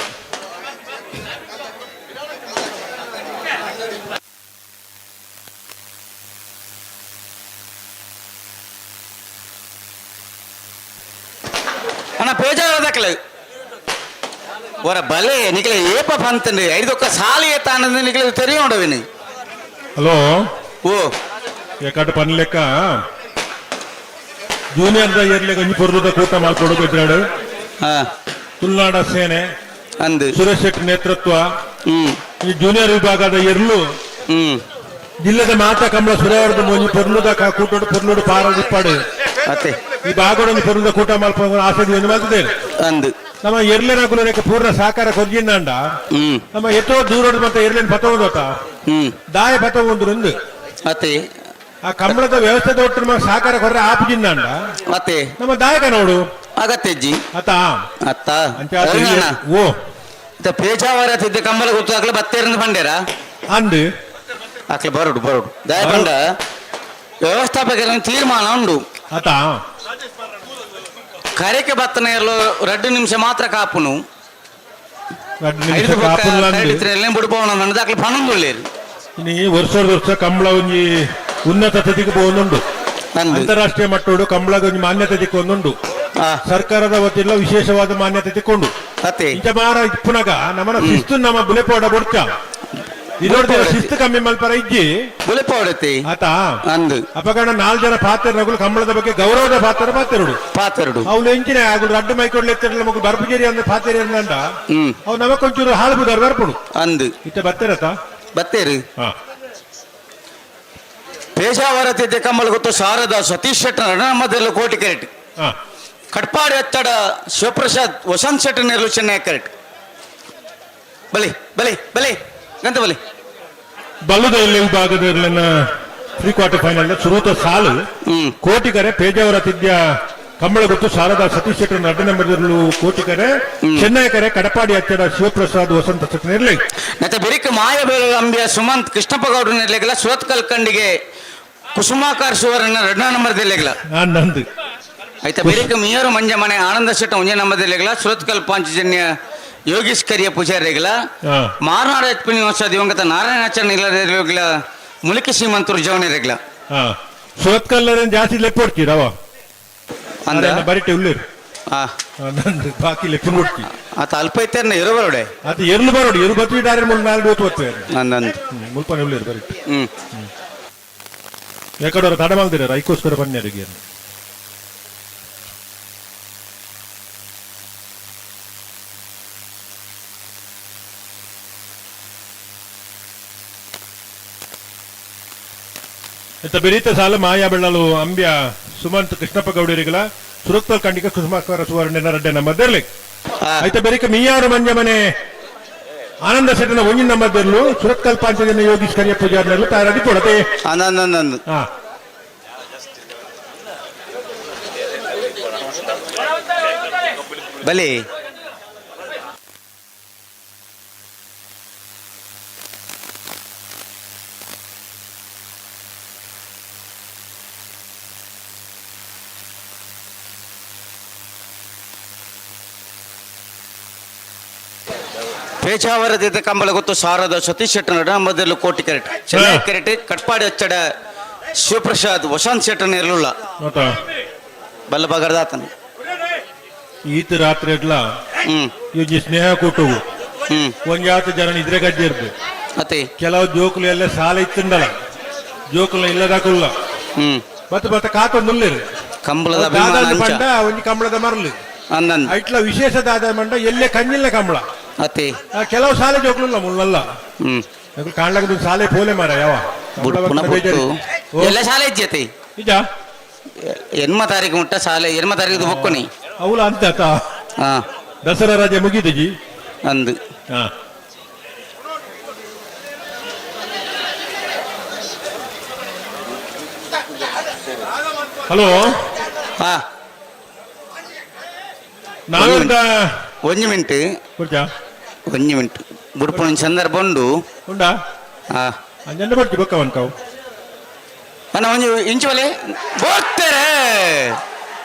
ಅಣ್ಣ ಪೇಜಾವರ ದಾಖಲೆ ಒರ ಬಲೆ ನಿಖಿಲ ಏಪ ಪಂತಂಡು ಐದೊಕ್ಕ ಸಾಲಿ ಏತಾನಂದು ನಿಖಿಲ ತೆರೆಯೋಡವಿನಿ ಹಲೋ ಓ ಏಕಾಟ ಪನ್ ಲೆಕ್ಕ ಜೂನಿಯರ್ ಇರ್ಲಿ ಗಂಜಿ ಪೊರ್ಲುದ ಕೂಟ ಮಾಡ್ಕೊಡೋದು ಇದ್ರಾಡು ತುಳುನಾಡ ಸೇನೆ ಅಂದು ಸುರೇಶ್ ಶೆಟ್ಟಿ ನೇತೃತ್ವ ಈ ಜೂನಿಯರ್ ವಿಭಾಗದ ಇರ್ಲು ಜಿಲ್ಲೆದ ಮಾತಾ ಕಂಬಳ ಸುರೇವರ್ದ ಮುಂಜಿ ಪೊರ್ಲುದ ಕೂಟೋಡು ಪೊರ್ಲುಡು ಪಾರದಿಪ್ಪಾಡು ಮತ್ತೆ ಈ ಭಾಗಡೊಂದು ಪೊರ್ಲುದ ಕೂಟ ಮಲ್ಪ ಆಸಕ್ತಿ ಒಂದು ಮಾಡ್ತಿದ್ದೇನೆ ಅಂದು ನಮ್ಮ ಎರ್ಲೆನಾಗುಲನೇಕ ಪೂರ್ಣ ಸಹಕಾರ ಕೊರ್ಜಿಂದಾಂಡ ನಮ್ಮ ಎತ್ತೋ ದೂರದ ಮತ್ತೆ ಎರ್ಲೆನ್ ಪತವೋದೋತ ದಾಯ ಪತವೊಂದು ಮತ್ತೆ ಆ ಕಂಬಳದ ವ್ಯವಸ್ಥೆ ಒಟ್ಟು ನಮಗೆ ಸಹಕಾರ ಕೊರ್ರೆ ಆಪುಜಿಂದಾಂಡ ಮತ್ತೆ ನಮ್ಮ ದಾಯಕ ನೋಡು ಅಗತ್ಯಜ್ಜಿ ಅತ್ತ ಅತ್ತ ಓ ಪೇಜಾವರ ತಿದ್ದ ಕಂಬಳ ಗೊತ್ತು ಅಕ್ಲ ಬತ್ತೇರಿಂದ ಬಂಡೇರ ಅಂದು ಅಕ್ಲ ಬರೋಡು ದಯ ಬಂಡ ವ್ಯವಸ್ಥಾಪಕರ ತೀರ್ಮಾನ ಉಂಡು ಅತ್ತ ಕರೆಕೆ ಬತ್ತನ 2 ನಿಮಿಷ ಮಾತ್ರ ಕಾಪುನು ಬಿಡ್ಬೋಣ ದಾಖಲೆ ಪಣಂದುಳ್ಳೇರು ಇನಿ ವರ್ಷ ಕಂಬಳ ಒಂಜಿ ಉನ್ನತ ಸ್ಥಿತಿಗೆ പോകുന്നുണ്ട് ಅಂತಾರಾಷ್ಟ್ರೀಯ ಮಟ್ಟೋಡು ಕಂಬಳಗ ಒಂಜಿ ಮಾನ್ಯತೆ ತಿಕ್ಕೊಂದುಂಡು ಸರ್ಕಾರದ ವತಿಲ್ಲ ವಿಶೇಷವಾದ ಮಾನ್ಯತೆ ತಿಕ್ಕೊಂಡು ಇಂಚ ಮಾರ ಇಪ್ಪುನಗ ನಮ್ಮನ ಶಿಸ್ತು ನಮ್ಮ ಬುಲೆಪೋಡ ಬೊಡ್ಚ ಇದೊಡ್ಡ ಶಿಸ್ತು ಕಮ್ಮಿ ಮಲ್ಪರ ಇಜ್ಜಿ ಬುಲೆಪೋಡತಿ ಆತ ಅಂದು ಅಪಗಣ 4 ಜನ ಪಾತ್ರಗಳು ಕಂಬಳದ ಬಗ್ಗೆ ಗೌರವದ ಪಾತ್ರರು ಅವ್ನು ಎಂಚಿನ ಆಗ್ಲು ಅಡ್ಡು ಮೈಕೊಡ್ಲಿ ಎತ್ತಿರಲಿಲ್ಲ ಮಗು ಬರ್ಪುಜೇರಿ ಅಂದ್ರೆ ಪಾತ್ರೆ ಅಂದ ಅವ್ ನಮಕೊಂಚೂರು ಹಾಳು ಬುದಾರ್ ಬರ್ಪುಡು ಅಂದು ಇತ್ತ ಬತ್ತೇರತ ಬತ್ತೇರಿ ಪೇಜಾವರ ತಿದ್ದೆ ಕಂಬಳ ಗೊತ್ತು ಶಾರದಾ ಸತೀಶ್ ಶೆಟ್ಟ ನಮ್ಮದೆಲ್ಲ ಕೋಟಿ ಕೆರೆಟ್ ಕಟ್ಪಾಡಿ ಹಚ್ಚಡ ಶಿವಪ್ರಸಾದ್ ವಸಂತ್ ಶೆಟ್ಟ ನೆರಳು ಚೆನ್ನೈ ಕೆರೆಟ್ ಬಲಿ ಗಂತ ಬಲಿ ಬಲ್ಲುದ ವಿಭಾಗದ ಪ್ರೀ ಕ್ವಾರ್ಟರ್ ಫೈನಲ್ ಸುರೂತ ಸಾಲು ಕೋಟಿಕರೆ ಪೇಜಾವರ ತಿದ್ಯ ಕಂಬಳ ಗೊತ್ತು ಶಾರದಾ ಸತೀಶ್ ಶೆಟ್ಟ ನಟನೆ ಮರಿದಲು ಕೋಟಿಕರೆ ಚೆನ್ನೈ ಕರೆ ಕಡಪಾಡಿ ಹಚ್ಚಡ ಶಿವಪ್ರಸಾದ್ ವಸಂತ ಶೆಟ್ಟ ನೆರಳಿ ಮತ್ತೆ ಬಿರಿಕ ಮಾಯಬೇಳ ಅಂಬಿಯ ಸುಮಂತ್ ಕೃಷ್ಣಪ್ಪ ಗೌಡ್ರ ನೆರಳಿಗಲ ಸುರತ್ ಕಲ್ಕಂಡಿಗೆ ಕುಸುಮಾಕಾರ ಸುವರ್ಣ 2 ನಂಬರ್ದಲ್ಲಿಗಲ ನಂದು ಆಯ್ತಾ ಬಿರಿಕ ಮಿಯರು ಮಂಜಮನೆ ಆನಂದ ಶೆಟ್ಟ 1 ನಂಬರ್ದಲ್ಲಿಗಲ ಸುರತ್ ಕಲ್ ಪಾಂಚಜನ್ಯ ಯೋಗೀಶ್ ಕರಿಯ ಪೂಜಾರಿಗಲ ಮಾರ್ನಾಡ ಎತ್ಪಿನಿ ವರ್ಷ ದಿವಂಗತ ನಾರಾಯಣಾಚಾರ್ಯ ಇಲ್ಲದ ಮುಲಿಕಿ ಶ್ರೀಮಂತರು ಜವನಿರಗಲ ಸುರತ್ ಕಲ್ಲರ ಜಾಸ್ತಿ ಲೆಪ್ಪೊಡ್ತೀರವ ಅಂದ್ರೆ ಬರಿಟೆ ಉಳ್ಳೇರು ನಂದು ಬಾಕಿ ಲೆಪ್ಪು ನೋಡ್ತಿ ಆತ ಅಲ್ಪ ಇತ್ತೇರ್ನ ಇರು ಬರೋಡೆ ಅದು ಎರ್ಲು ಬರೋಡು ಎರು ಬತ್ತಿ ಡಾರೆ ಮುಲ್ 4 ಹೊತ್ತು ನಂದು ಮುಲ್ಪನೆ ಉಳ್ಳೇರು ಬರಿಟೆ ಯಾಕಡೋರು ತಡ ಮಾಡ್ದಿರ ಐಕೋಸ್ಕರ ಬನ್ನಿಯರಿಗೆ ಇಂಥ ಬೆರೀತ ಸಾಲ ಮಾಯಾ ಬೆಳ್ಳಲು ಅಂಬ್ಯ ಸುಮಂತ್ ಕೃಷ್ಣಪ್ಪ ಗೌಡರಿಗಲ ಸುರತ್ಪಲ್ ಕಂಡಿಕ ಕುಸುಮಾಕಾರ ಸುವರ್ಣ 2 ನಂಬರ್ಲಿ ಆಯ್ತಾ ಬೆರಿಕ ಮೀಯಾರು ಮಂಜಮನೆ ಆನಂದ ಶೆಟ್ಟನ 1 ನಂಬರ್ದಲ್ಲೂ ಸುರತ್ಕಲ್ ಪಾಂಚಜನ್ಯ ಯೋಗೀಶ್ ಕರಿಯ ಪೂಜಾರ್ನಲ್ಲೂ ತಯಾರಾಗಿ ಕೊಡತೆ ಬಲಿ ಪೇಜಾವರ ತಿದ್ದ ಕಂಬಳ ಗೊತ್ತು ಶಾರದಾ ಸತೀಶ್ ಶೆಟ್ಟ ನಡಮದಲ್ಲೂ ಕೋಟಿ ಕೆರೆಟ್ ಚೆನ್ನೈ ಕೆರೆಟ್ ಕಟ್ಪಾಡಿ ಹಚ್ಚಡ ಶಿವಪ್ರಸಾದ್ ವಸಂತ್ ಶೆಟ್ಟ ನೆರಳುಳ್ಳ ಬಲ್ಲ ಬಗರ್ದಾತನ ಈತ ರಾತ್ರಿ ಎಡ್ಲ ಯೋಜಿ ಸ್ನೇಹ ಕೊಟ್ಟವು ಒಂಜಾತ ಜನ ಇದ್ರೆ ಗಜ್ಜೆ ಇರ್ದು ಅತ್ತೆ ಕೆಲವು ಜೋಕುಲು ಎಲ್ಲ ಸಾಲ ಇತ್ತಂಡಲ್ಲ ಜೋಕುಲ ಇಲ್ಲದಾಕುಲ್ಲ ಮತ್ತೆ ಕಾತೊಂದುಲ್ಲೇರು ಕಂಬಳದ ಪಂಡ ಒಂಜಿ ಕಂಬಳದ ಮರಲು ಇಟ್ಲ ವಿಶೇಷದಾದ ಮಂಡ ಎಲ್ಲೇ ಕಂಜಿಲ್ಲ ಕಂಬಳ ಅತ್ತೆ ಕೆಲವು ಶಾಲೆ ಜೋಕ್ಲಲ್ಲ ಮುಳ್ಳಲ್ಲ ಕಾಣ್ಲಕ್ಕ ಶಾಲೆ ಪೋಲೆ ಮಾರ ಯಾವ ಎಲ್ಲ ಶಾಲೆ ಇಜ್ಜತೆ ನಿಜ ಎನ್ಮ ತಾರೀಕು ಮುಟ್ಟ ಶಾಲೆ ಎನ್ಮ ತಾರೀಕು ಬೊಕ್ಕನಿ ಅವಳ ಅಂತ ದಸರಾ ರಜೆ ಮುಗಿದಜಿ ಅಂದು ಹಲೋ ನಾವೆಂತ ಒಂಜಿ ಮಿನಿಟ್ ಒಂಜಿ ಮಿನಿಟ್ ಬುಡ್ಪುನ ಸಂದರ್ಭ ಉಂಡು ಉಂಡಾ ಅಂಜಂಡ ಬರ್ತಿ ಬೊಕ್ಕವನ್ಕಾವು ಅಣ್ಣ ಒಂಜಿ ಇಂಚುವಲೆ ಬೋಗ್ತಾರೆ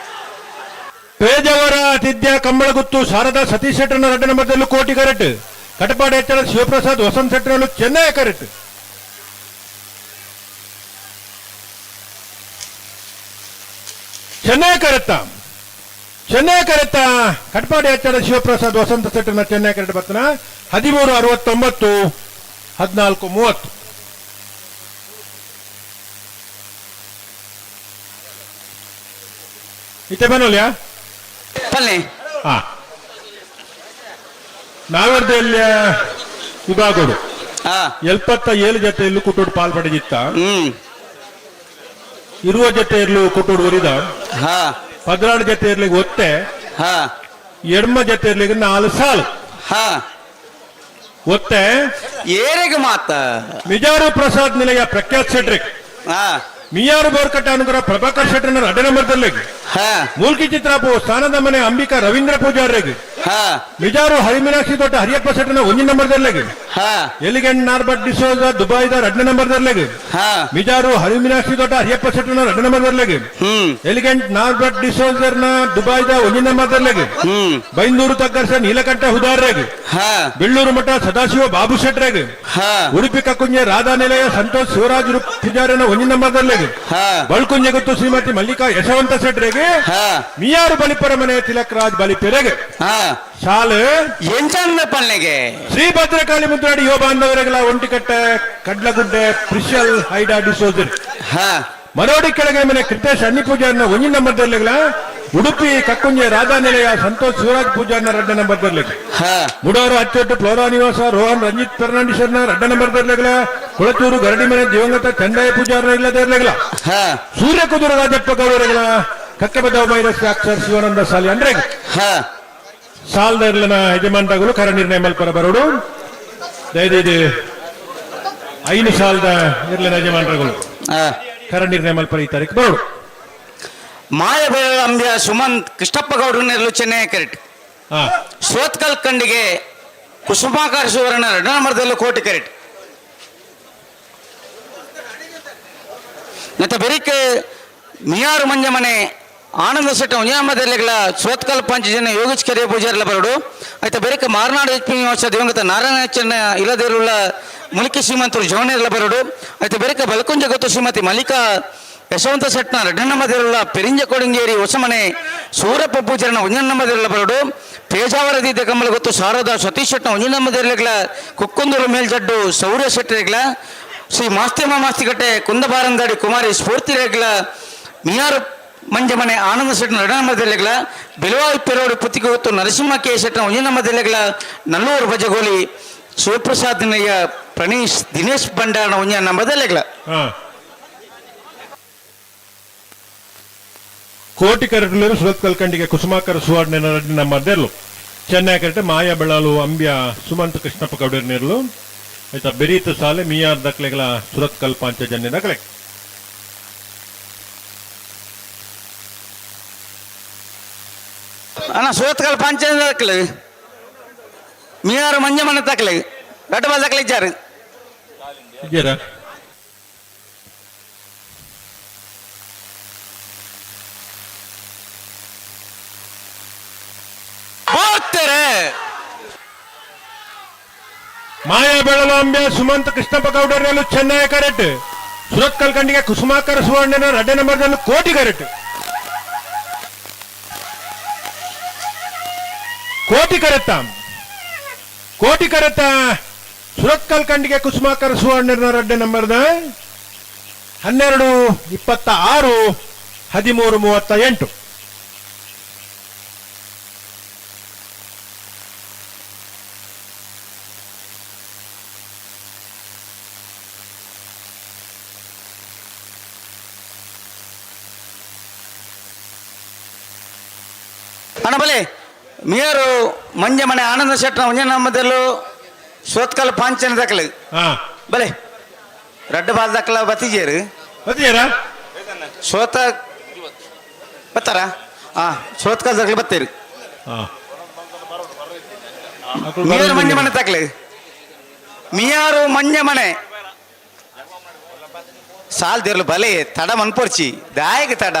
ಪೇಜಾವರ ತಿದ್ಯ ಕಂಬಳಗುತ್ತು ಶಾರದಾ ಸತೀಶ್ ಶೆಟ್ಟರ್ನ ರಡ್ಡ ನಂಬರ್ದಲ್ಲೂ ಕೋಟಿ ಕರೆಕ್ಟ್ ಕಟಪಾಡಿ ಎಚ್ಚರ ಶಿವಪ್ರಸಾದ್ ವಸಂತ್ ಶೆಟ್ಟರಲ್ಲೂ ಚೆನ್ನೈ ಕರೆಕ್ಟ್ ಚೆನ್ನೈ ಕರೆತ್ತ ಕಟಪಾಡಿ ಎಚ್ಚರ ಶಿವಪ್ರಸಾದ್ ವಸಂತ ಶೆಟ್ಟರ್ನ ಚೆನ್ನೈ ಕರೆಕ್ಟ್ ಬರ್ತನ 1369 1430 ಇತ್ತೆ ಬನ್ನೋಲ್ಯಾ ಪಲ್ಲೆ ನಾಗರದಲ್ಲಿ ವಿಭಾಗಡು 77 ಜೊತೆಯಲ್ಲೂ ಕುಟ್ಟೋಡು ಪಾಲ್ಪಡೆದಿತ್ತ ಇರುವ ಜೊತೆಯಲ್ಲೂ ಕುಟ್ಟೋಡು ಒರಿದ 16 ಜೊತೆಯರ್ಲಿಗೆ ಒತ್ತೆ ಎಡ್ಮ ಜೊತೆಯರ್ಲಿಗೆ 4 ಸಾಲು ಒತ್ತೆ ಏರೆಗೆ ಮಾತ ಮಿಜಾರು ಪ್ರಸಾದ್ ನಿಲಯ ಪ್ರಖ್ಯಾತ್ ಶೆಟ್ರಿಕ್ ಮಿಯಾರು ಬೋರ್ಕಟ್ಟ ಅನುಗ್ರಹ ಪ್ರಭಾಕರ್ ಶೆಟ್ಟರ್ನ ಅಡ್ಡ ನಂಬರ್ದಲ್ಲಿ ಮೂಲ್ಕಿ ಚಿತ್ರಾಪು ಸ್ಥಾನದ ಮನೆ ಅಂಬಿಕಾ ರವೀಂದ್ರ ಪೂಜಾರಿಗೆ ಮಿಜಾರು ಹರಿಮೀನಾಕ್ಷಿ ದೊಡ್ಡ ಹರಿಯಪ್ಪ ಶೆಟ್ಟರ್ನ ಒಂಜಿ ನಂಬರ್ದಲ್ಲಿ ಎಲಿಗೆಂಟ್ ನಾರ್ಬಟ್ ಡಿಸೋಜ ದುಬೈದ ಅಡ್ಡ ನಂಬರ್ದಲ್ಲಿ ಮಿಜಾರು ಹರಿಮೀನಾಕ್ಷಿ ದೊಡ್ಡ ಹರಿಯಪ್ಪ ಶೆಟ್ಟರ್ನ ಅಡ್ಡ ನಂಬರ್ದಲ್ಲಿ ಎಲಿಗೆಂಟ್ ನಾರ್ಬಟ್ ಡಿಸೋಜರ್ನ ದುಬೈದ ಒಂಜಿ ನಂಬರ್ದಲ್ಲಿ ಬೈಂದೂರು ತಗ್ಗರ್ಸ ನೀಲಕಂಠ ಹುದಾರ್ರೆಗೆ ಬೆಳ್ಳೂರು ಮಠ ಸದಾಶಿವ ಬಾಬು ಶೆಟ್ರೆಗೆ ಉಡುಪಿ ಕಕ್ಕುಂಜೆ ರಾಧಾ ನಿಲಯ ಸಂತೋಷ್ ಶಿವರಾಜ್ ಪೂಜಾರಿನ ಒಂಜಿ ನಂಬರ್ದಲ್ಲಿ ಬಳ್ಕುಂಜೆ ಗೊತ್ತು ಶ್ರೀಮತಿ ಮಲ್ಲಿಕಾ ಯಶವಂತ ಶೆಟ್ರೆಗೆ ಮಿಯಾರು ಬಲಿಪರ ಮನೆ ತಿಲಕ್ ರಾಜ್ ಬಲಿಪೆರೆಗೆ ಶಾಲೆ ಎಂಚಂದ ಪಲ್ಲೆಗೆ ಶ್ರೀ ಭದ್ರಕಾಳಿ ಮುದ್ರಾಡಿ ಯುವ ಬಾಂಧವರೆಗಳ ಒಂಟಿಕಟ್ಟೆ ಕಡ್ಲಗುಡ್ಡೆ ಪ್ರಿಷಲ್ ಹೈಡಾ ಡಿಸೋಜರ್ ಮರೋಡಿ ಕೆಳಗೆ ಮನೆ ಕೃತೇಶ್ ಅನ್ನಿ ಪೂಜಾರ್ನ ಒಂಜಿ ನಂಬರ್ದಲ್ಲಿ ಉಡುಪಿ ಕಕ್ಕುಂಜೆ ರಾಧಾ ನಿಲಯ ಸಂತೋಷ್ ಶಿವರಾಜ್ ಪೂಜಾರ್ನ ರಡ್ಡ ನಂಬರ್ದಲ್ಲಿ ಮುಡೋರು ಅಚ್ಚೊಟ್ಟು ಫ್ಲೋರಾ ನಿವಾಸ ರೋಹನ್ ರಂಜಿತ್ ಫರ್ನಾಂಡಿಸರ್ನ ರಡ್ಡ ನಂಬರ್ದಲ್ಲಿ ಕುಳಚೂರು ಗರಡಿ ಮನೆ ದಿವಂಗತ ಚಂದಾಯ ಪೂಜಾರ್ನ ಇಲ್ಲದಿರ್ಲಿಲ್ಲ ಸೂರ್ಯ ಕುದುರ ರಾಜಪ್ಪ ಗೌರವಗಳ ಕಕ್ಕಬದ ಮೈರಸ್ ಅಕ್ಷರ್ ಶಿವಾನಂದ ಸಾಲಿ ಅಂದ್ರೆ ಸಾಲ್ದರ್ಲನ ಯಜಮಾನಗಳು ಕರ ನಿರ್ಣಯ ಮಲ್ಪರ ಬರೋಡು ದಯದಿದು 5 ಸಾಲದ ನಿರ್ಲನ ಯಜಮಾನರುಗಳು ಕರ ನಿರ್ಣಯ ಮಲ್ಪರ ಈ ತಾರೀಕು ಬರೋಡು ಮಾಯಬೇಳ ಅಂಬ್ಯ ಸುಮಂತ್ ಕೃಷ್ಣಪ್ಪ ಗೌಡ್ರನ್ನೆರಲು ಚೆನ್ನೈ ಕೆರೆಟ್ ಸೋತ್ಕಲ್ ಕಂಡಿಗೆ ಕುಸುಮಾಕಾರ ಸುವರ್ಣ ರಡ್ಡ ನಂಬರ್ದಲ್ಲೂ ಕೋಟಿ ಕೆರೆಟ್ ಮತ್ತೆ ಬೆರಿಕೆ ಮಿಯಾರು ಮಂಜಮನೆ ಆನಂದ ಸೆಟ್ಟ ಉನ್ಯಾಮದಲ್ಲಿಗಳ ಸೋತ್ಕಲ್ ಪಂಚಜನ ಯೋಗೀಶ್ ಕೆರೆ ಪೂಜಾರಿಲ ಬರೋಡು ಆಯ್ತಾ ಬೆರಿಕೆ ಮಾರನಾಡು ನಿವಾಸ ದಿವಂಗತ ನಾರಾಯಣ ಇಲ್ಲದಿರುಳ್ಳ ಮುಲ್ಕಿ ಶ್ರೀಮಂತರು ಜವನೇರ್ಲ ಬರೋಡು ಆಯ್ತಾ ಬೆರಿಕೆ ಬಲಕುಂಜ ಗೊತ್ತು ಶ್ರೀಮತಿ ಮಲ್ಲಿಕಾ ಯಶವಂತ ಸೆಟ್ನ ರಡ್ಡನಮ್ಮದಿರುಳ್ಳ ಪೆರಿಂಜ ಕೊಡಂಗೇರಿ ಹೊಸಮನೆ ಸೂರಪ್ಪ ಪೂಜಾರನ ಒಂಜನಮ್ಮದಿರುಳ್ಳ ಬರೋಡು ಪೇಜಾವರದಿದ್ದ ಕಮ್ಮಲ ಗೊತ್ತು ಶಾರದಾ ಸತೀಶ್ ಶೆಟ್ನ ಒಂಜನಮ್ಮದಿರ್ಲಿಗಳ ಕುಕ್ಕುಂದೂರು ಮೇಲ್ಜಡ್ಡು ಸೌರ್ಯ ಶೆಟ್ಟರಿಗಳ ಶ್ರೀ ಮಾಸ್ತಿಮ್ಮ ಮಾಸ್ತಿಕಟ್ಟೆ ಕುಂದಬಾರಂದಾಡಿ ಕುಮಾರಿ ಸ್ಫೂರ್ತಿ ರೇಗ್ಲ ಮಿಯಾರು ಮಂಜಮನೆ ಆನಂದ ಶೆಟ್ನ ರಡನಮ್ಮದಿರ್ಲಿಗಳ ಬೆಲವಾಯಿ ಪೆರೋಡು ಪುತ್ತಿಗೆ ಗೊತ್ತು ನರಸಿಂಹ ಕೆ ಶೆಟ್ನ ಒಂಜನಮ್ಮದಿರ್ಲಿಗಳ ನಲ್ಲೂರು ಬಜಗೋಲಿ ಶಿವಪ್ರಸಾದ್ ನಿಲಯ ಪ್ರಣೀಶ್ ದಿನೇಶ್ ಬಂಡಾರನ ಒಂಜನಮ್ಮದಿರ್ಲಿಗಳ ಕೋಟಿ ಕರೆಟಲು ಸುರತ್ ಕಲ್ಕಂಡಿಗೆ ಕುಸುಮಾಕರ ಸುವರ್ಣ ನಮ್ಮ ದೇರ್ಲು ಚೆನ್ನೈ ಕರೆಟೆ ಮಾಯಾ ಬೆಳಾಲು ಅಂಬ್ಯ ಸುಮಂತ್ ಕೃಷ್ಣಪ್ಪ ಗೌಡರ್ ನೀರ್ಲು ಆಯ್ತಾ ಬೆರೀತು ಸಾಲೆ ಮಿಯಾರ್ ದಕ್ಲೆಗಳ ಸುರತ್ ಕಲ್ ಪಾಂಚಜನ್ಯ ದಕ್ಲೆ ಅಣ್ಣ ಸುರತ್ ಕಲ್ ಪಾಂಚಜನ್ಯ ದಕ್ಲೆ ಮಿಯಾರು ಮಂಜಮನ ದಕ್ಲೆ ಗಡ್ಡಬಲ್ ದಕ್ಲೆ ಇದ್ದಾರೆ ಇದ್ದೀರಾ ಮಾಯಾ ಬೆಳಲಾಂಬೆ ಸುಮಂತ್ ಕೃಷ್ಣಪ್ಪ ಗೌಡರಲ್ಲೂ ಚೆನ್ನೈ ಕರೆಟ್ ಸುರತ್ ಕಲ್ಕಂಡಿಗೆ ಕುಸುಮಾಕರ ಸುವರ್ಣನ ರಡ್ಡ ನಂಬರ್ದಲ್ಲೂ ಕೋಟಿ ಕರೆಟ್ ಕೋಟಿ ಕರೆತ್ತ ಸುರತ್ ಕಲ್ಕಂಡಿಗೆ ಕುಸುಮಾಕರ ಸುವರ್ಣನ ರಡ್ಡ ನಂಬರ್ದ 1226 1338 ಅಣ್ಣ ಬಲೆ ಮಿಯರು ಮಂಜಮನೆ ಆನಂದ ಶೆಟ್ನ ಒಂಜನಮ್ಮದಲ್ಲೂ ಸೋತ್ಕಲ್ ಪಾಂಚನ ದಕ್ಕಲು ಬಲೆ ರಡ್ಡು ಬಾಲ್ ದಕ್ಕಲ ಬತ್ತಿಜೇರು ಸೋತ ಬತ್ತಾರ ಸೋತ್ಕಲ್ ದಕ್ಕಲು ಬತ್ತೇರು ಮಿಯರು ಮಂಜಮನೆ ತಕ್ಲು ಮಿಯಾರು ಮಂಜಮನೆ ಸಾಲ್ ದೇರ್ಲು ಬಲೆ ತಡ ಮನ್ಪೋರ್ಚಿ ದಾಯಗೆ ತಡ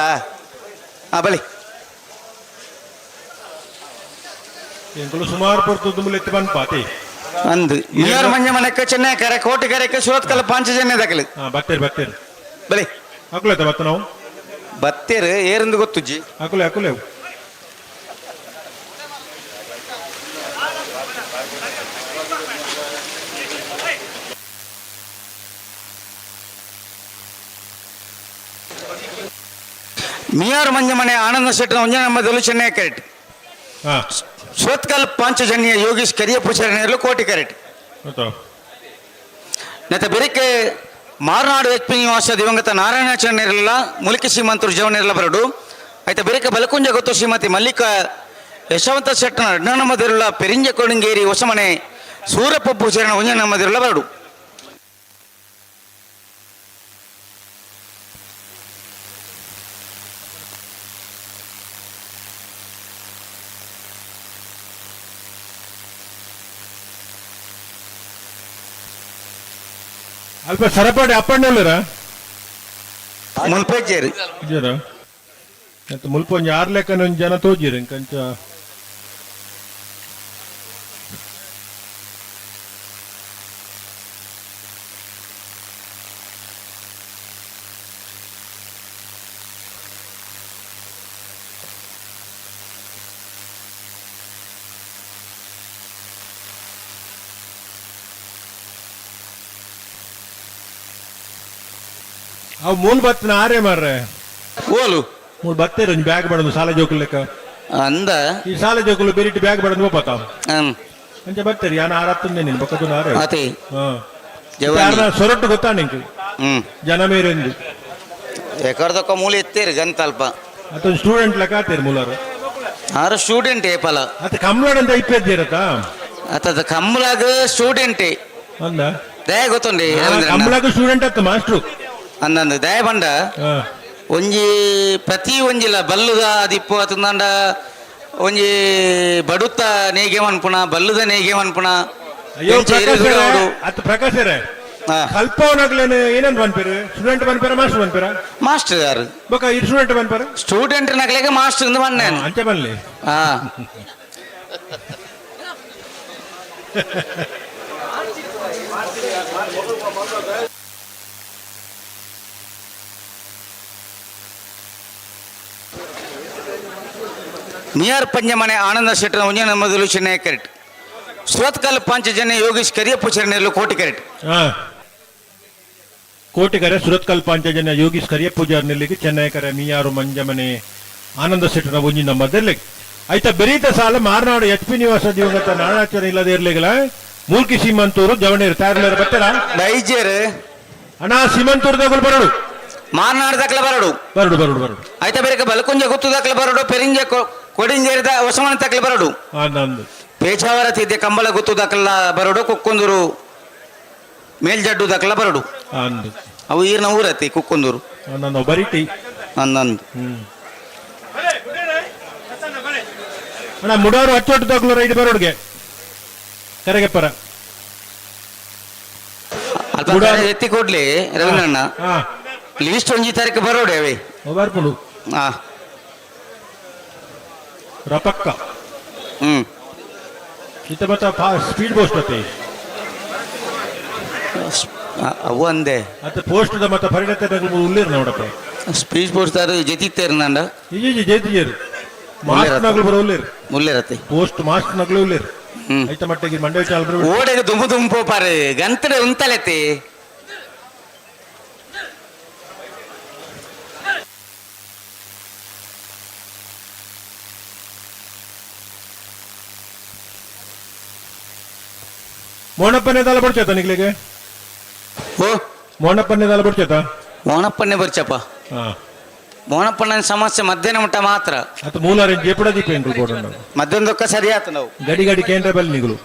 ಬಲೆ ಸುಮಾರು ಪಡ್ತು ಎತ್ತಿ ಬಂದ್ ಪಾತಿ ಅಂದು ಮಿಯಾರು ಮಂಜಮನೆಕ್ಕೆ ಚೆನ್ನೈ ಕರೆ ಕೋಟಿ ಕರೆಕ್ಕೆ ಸುರತ್ಕಲ್ ಪಾಂಚ ಜನ ದಕ್ಕಲು ಬತ್ತೇರು ಬಲೆ ಹಾಕುಲೈತ ಬತ್ತ ನಾವು ಬತ್ತೇರು ಏರಂದು ಗೊತ್ತುಜ್ಜಿ ಹಾಕುಲೆ ಮಿಯಾರು ಮಂಜಮನೆ ಆನಂದ ಶೆಟ್ನ ಒಂಜನಮ್ಮದಲ್ಲೂ ಚೆನ್ನೈ ಕರೆಕ್ಟ್ ಸೋತ್ಕಲ್ ಪಾಂಚಜನ್ಯ ಯೋಗೀಶ್ ಕರಿಯಪ್ಪ ಶರಣರು ಕೋಟಿ ಕರೆಕ್ಟ್ ನೆತ್ತ ಬೆರಿಕೆ ಮಾರ್ನಾಡು ಎಚ್ ಪಿ ನಿವಾಸ ದಿವಂಗತ ನಾರಾಯಣಾಚಾರ್ಯರೆಲ್ಲ ಮುಲಿಕಿ ಶ್ರೀಮಂತರು ಜವನೆಲ್ಲ ಬರಡು ಆಯ್ತಾ ಬೆರಿಕೆ ಬಲಕುಂಜ ಗೊತ್ತು ಶ್ರೀಮತಿ ಮಲ್ಲಿಕಾ ಯಶವಂತ ಶೆಟ್ನ ಅಡ್ಡನಮ್ಮದಿರುಳ ಪೆರಿಂಜ ಕೊಡಂಗೇರಿ ಹೊಸಮನೆ ಸೂರಪ್ಪ ಶರಣ ಒಂಜನಮ್ಮದಿರುಳ ಬರಡು ಅಲ್ಪ ಸರಪಾಡಿ ಅಪ್ಪಣ್ಣಲ್ಲರ ಮುಲ್ಪೇಜೇರಿ ಜರ ಮುಲ್ಪ ಒಂಜಿ 6 ಲೆಕ್ಕನ ಒಂಜಿ ಜನ ತೋಜಿರಿ ಕಂಚ ಅವು ಮೂಲ್ ಬತ್ತನ ಆರೇ ಮಾರ್ರೆ ಓಲು ಮೂಲ್ ಬತ್ತೇರು ಒಂಜಿ ಬ್ಯಾಗ್ ಬಡದು ಸಾಲ ಜೋಕುಲ್ ಲೆಕ್ಕ ಅಂದ ಈ ಸಾಲ ಜೋಕುಲು ಬೆರಿಟ್ಟು ಬ್ಯಾಗ್ ಬಡದು ಹೋಗ್ಬತ್ತ ಅಂಚೆ ಬತ್ತೇರಿ ಯಾನ ಆರತ್ತಂದೆ ನೀನು ಬಕ್ಕದು ಆರೇ ಅದೇ ಸೊರಟ್ಟು ಗೊತ್ತಾ ನಿಂಗೆ ಜನ ಮೇರೆಂದು ಎಕರ್ದಕ್ಕ ಮೂಲೆ ಎತ್ತೇರಿ ಗಂತಲ್ಪ ಅದೊಂದು ಸ್ಟೂಡೆಂಟ್ ಲೆಕ್ಕ ಆತೇರಿ ಮೂಲಾರು ಆರು ಸ್ಟೂಡೆಂಟ್ ಏಪಲ ಅದು ಕಮ್ಲಾಡ್ ಅಂತ ಇಪ್ಪೇದ್ದೀರತ್ತ ಅದ ಕಮ್ಲಾಗ ಸ್ಟೂಡೆಂಟೇ ಅಂದ ದಯ ಗೊತ್ತುಂಡಿ ಕಮ್ಲಾಗ ಸ್ಟೂಡೆಂಟ್ ಅತ್ತ ಮಾಸ್ಟ್ರು ಅಂದಂದು ದಯ ಬಂಡ ಒಂಜಿ ಪ್ರತಿ ಒಂಜಿಲ ಬಲ್ಲುದ ದಿಪ್ಪು ಅತಂದಾಂಡ ಒಂಜಿ ಬಡುತ್ತ ನೇಗೆ ಮನ್ಪುಣ ಬಲ್ಲುದ ನೇಗೆ ಮನ್ಪುಣ ಅತ್ತ ಪ್ರಕಾಶರೇ ಕಲ್ಪವನಾಗ್ಲೇನು ಏನಂತ ಬನ್ಪೇರು ಸ್ಟೂಡೆಂಟ್ ಬನ್ಪೇರ ಮಾಸ್ಟರ್ ಬನ್ಪೇರ ಮಾಸ್ಟರ್ ಯಾರು ಬೊಕ ಈ ಸ್ಟೂಡೆಂಟ್ ಬನ್ಪೇರ ಸ್ಟೂಡೆಂಟ್ ನಗ್ಲೆಗೆ ಮಾಸ್ಟರ್ ಇಂದ ಬನ್ನೆ ಅಂಚೆ ಬನ್ಲಿ ನಿಯರ್ ಪಂಜಮನೆ ಆನಂದ ಶೆಟ್ಟರ ಒಂಜನ ಮೊದಲು ಚೆನ್ನೈ ಕರೆಕ್ಟ್ ಸುರತ್ಕಲ್ ಪಾಂಚಜನ್ಯ ಯೋಗೀಶ್ ಕರಿಯಪ್ಪ ಶರಣರು ಕೋಟಿ ಕರೆಕ್ಟ್ ಕೋಟಿಕರೆ ಸುರತ್ಕಲ್ ಪಾಂಚಜನ್ಯ ಯೋಗೀಶ್ ಕರಿಯಪ್ಪ ಪೂಜಾರ್ನೆಲ್ಲಿಗೆ ಚೆನ್ನೈಕರೆ ಮಿಯಾರು ಮಂಜಮನೆ ಆನಂದ ಶೆಟ್ಟರ ಒಂಜಿನ ಮದ್ದೆಲ್ಲಿಗೆ ಆಯ್ತಾ ಬೆರೀತ ಸಾಲ ಮಾರ್ನಾಡು ಎಚ್ ಪಿ ನಿವಾಸ ದಿವಂಗತ ನಾರಾಯಣಾಚಾರ್ಯ ಇಲ್ಲದೆ ಇರ್ಲಿಲ್ಲ ಮೂಲ್ಕಿ ಸೀಮಂತೂರು ಜವಣೇರು ತಾರಲೇರ ಬತ್ತಾರ ಬೈಜೇರು ಅಣ್ಣ ಸೀಮಂತೂರ್ದಾಗ ಬರಡು ಮಾರ್ನಾಡು ದಕ್ಲ ಬರಡು ಬರಡು ಆಯ್ತಾ ಬೇರೆ ಬಲಕುಂಜ ಗುತ್ತು ದಕ್ಲ ಬರಡು ಪೆರಿಂಜ ಕೊಡಿಂಜೇರಿದ ಹೊಸಮನ ತಕ್ಲ ಬರಡು ಪೇಚಾವರ ತಿದ್ದೆ ಕಂಬಳ ಗುತ್ತು ದಕ್ಲ ಬರಡು ಕುಕ್ಕೊಂದೂರು ಮೇಲ್ಜಡ್ಡು ದಕ್ಲ ಬರಡು ಅವು ಈರ್ನ ಊರತಿ ಕುಕ್ಕೊಂದೂರು ಬರೀತಿ ಅನ್ನಂದು ಅಣ್ಣ ಮುಡಾರು ಹಚ್ಚೊಟ್ಟು ತಗ್ಲು ರೈಡ್ ಬರೋಡ್ಗೆ ಕರೆಗೆಪ್ಪರ ಎತ್ತಿ ಕೊಡ್ಲಿ ರವೀಂದ್ರಣ್ಣ ಲೀಸ್ಟ್ ಒಂಜಿ ತಾರೀಕು ಬರೋಡೆ ಅವೇ ಬರ್ಪುಡು ರಪಕ್ಕ ಇತ್ತ ಮತ್ತ ಸ್ಪೀಡ್ ಪೋಸ್ಟ್ ಅತ್ತೆ ಅವು ಅಂದೆ ಅತ್ತ ಪೋಸ್ಟ್ ಮತ್ತ ಪರಿಣತ ಉಳ್ಳೇರು ನೋಡಪ್ಪ ಸ್ಪೀಡ್ ಪೋಸ್ಟ್ ಅದು ಜತಿತ್ತೇರು ನಂಡ ಇಜಿ ಜೇತಿಜೇರು ಮಾಸ್ಟ್ ನಗಲು ಬರೋ ಉಳ್ಳೇರು ಮುಲ್ಲೇರತ್ತೆ ಪೋಸ್ಟ್ ಮಾಸ್ಟ್ ನಗಲು ಉಳ್ಳೇರು ಐತ ಮಟ್ಟಿಗೆ ಮಂಡ್ಯ ಚಾಲ್ ಬರೋ ಓಡೆಗೆ ದುಂಬು ಪಾರೆ ಗಂತಡೆ ಉಂತಲೆತ್ತೆ ಮೋಣಪ್ಪನೇ ದಾಲ ಬಡ್ಚೇತ ನಿಗ್ಲಿಗೆ ಓ ಮೋಣಪ್ಪನೇ ದಾಲ ಬಡ್ಚೇತ ಮೋಣಪ್ಪನೇ ಬರ್ಚಪ್ಪ ಮೋನಪ್ಪನ ಸಮಸ್ಯೆ ಮಧ್ಯಾಹ್ನ ಮುಟ್ಟ ಮಾತ್ರ ಅದು ಮೂಲ ಜೇಪಡ ದೀಪ ಏನು ಬೋರ್ಡ್ ಮಧ್ಯಾಹ್ನ ದೊಕ್ಕ ಸರಿ ಆತ ನಾವು ಗಡಿ ಗಡಿ ಕೇಂದ್ರ ಬಲ್ಲಿ ನಿಗಳು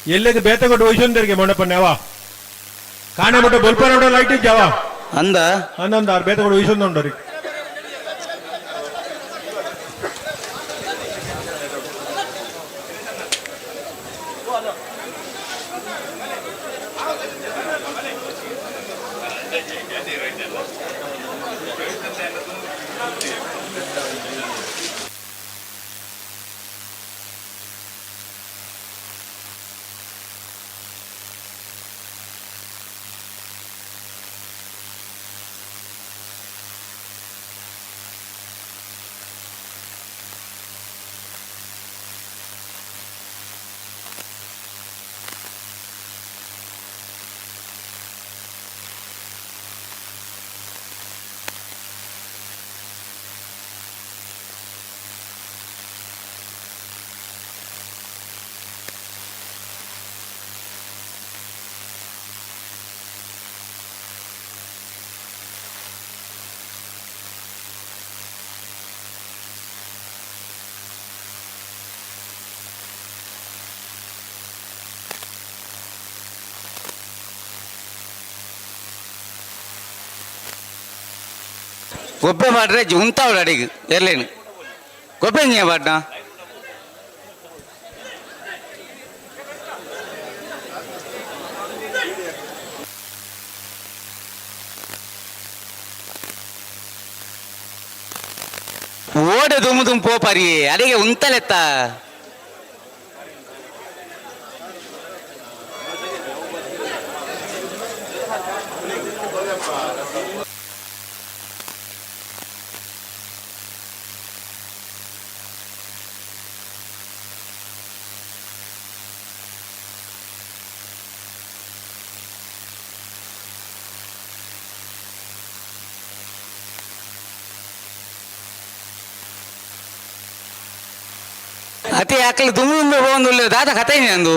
ಎಲ್ಲಕ್ಕೆ ಬೇತಗೊಟ್ಟು ವಯಸ್ಸೊಂದರಿಗೆ ಮೊಂಡಪ್ಪನ ಯಾವ ಕಾಣೆ ಮಟ್ಟ ಬಲ್ಪನ ಲೈಟ್ ಇದ್ದಾವ ಅಂದ ಅನ್ನೊಂದು ಆರು ಬೇತಗೊಟ್ಟು ವಯಸ್ಸೊಂದೊಂಡರಿ ಗೊಬ್ಬೆ ಮಾಡ್ರೆ ಉಂತಾವಳ ಅಡಿಗೆ ಎರ್ಲೇನು ಗೊಬ್ಬೆ ನೀ ಬಾಡ್ನ ಓಡೆ ದುಮ್ಮು ದುಮ್ ಪೋಪಾರಿ ಅಡಿಗೆ ಉಂತಲೆತ್ತ ಅತಿ ಆಕಲಿ ದುಮ್ಮು ಹೋಗುದು ದಾದ ಕಥೆ ಅಂದು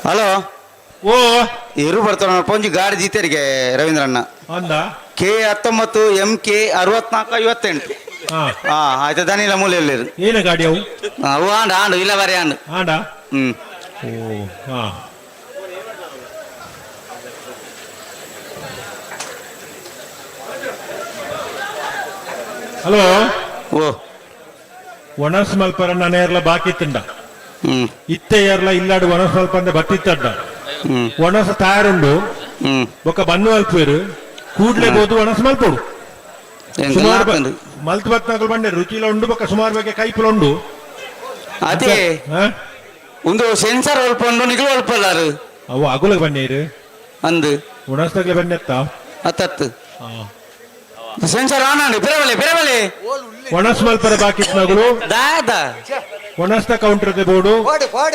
ಹಲೋ ಓ ಇರು ಬರ್ತಾರ ಪೊಂಜಿ ಗಾಡಿ ಜೀತರಿಗೆ ರವೀಂದ್ರಣ್ಣ ಅಂದ K19 MK 6458 ಹಾ ಆಯ್ತು ದನಿಲ ಮೂಲೆಯಲ್ಲಿ ಏನ ಗಾಡಿ ಅವು ಅವು ಆಂಡು ಇಲ್ಲ ಬರೀ ಆಂಡು ಆಂಡ ಓ ಹಾ ಹಲೋ ಓ ಒಣಸ್ ಮಲ್ಪರ ನಾನೇರ್ಲ ಬಾಕಿ ತಿಂಡ ಇತ್ತೆ ಏರ್ಲ ಇಲ್ಲಾಡು ಒಣಸ್ ಮಲ್ಪಂದೆ ಬತ್ತಿತ್ತಡ್ಡ ಒಣಸ ತಯಾರುಂಡು ఒక ಬನ್ನು ಅಲ್ಪೇರು ಕೂಡ್ಲೆ ಬೋದು ಒಣಸ್ ಮಲ್ಪೋಡು ಸುಮಾರು ಮಲ್ತ್ ಬತ್ನಾಕಲ್ ಬಂಡೆ ರುಚಿಲ ಉಂಡು ಬೊಕ್ಕ ಸುಮಾರು ಬಗ್ಗೆ ಕೈಪುಲುಂಡು ಅದೇ ಒಂದು ಸೆನ್ಸರ್ ಒಲ್ಪಂಡು ನಿಗಲು ಒಲ್ಪಲ್ಲಾರು ಅವು ಅಗುಲಗೆ ಬನ್ನೇರು ಅಂದು ಒಣಸ್ದಾಗ್ಲೆ ಬನ್ನೆತ್ತ ಅತ್ತತ್ತು ಸೆನ್ಸರ್ ಆನ್ ಆಂಡು ಬಿರವಲೆ ಒಣಸ್ ಮಲ್ಪರ ಬಾಕಿತ್ನಾಗಲು ದಾದ ಒಣಸ್ತ ಕೌಂಟರ್ ಬೋರ್ಡು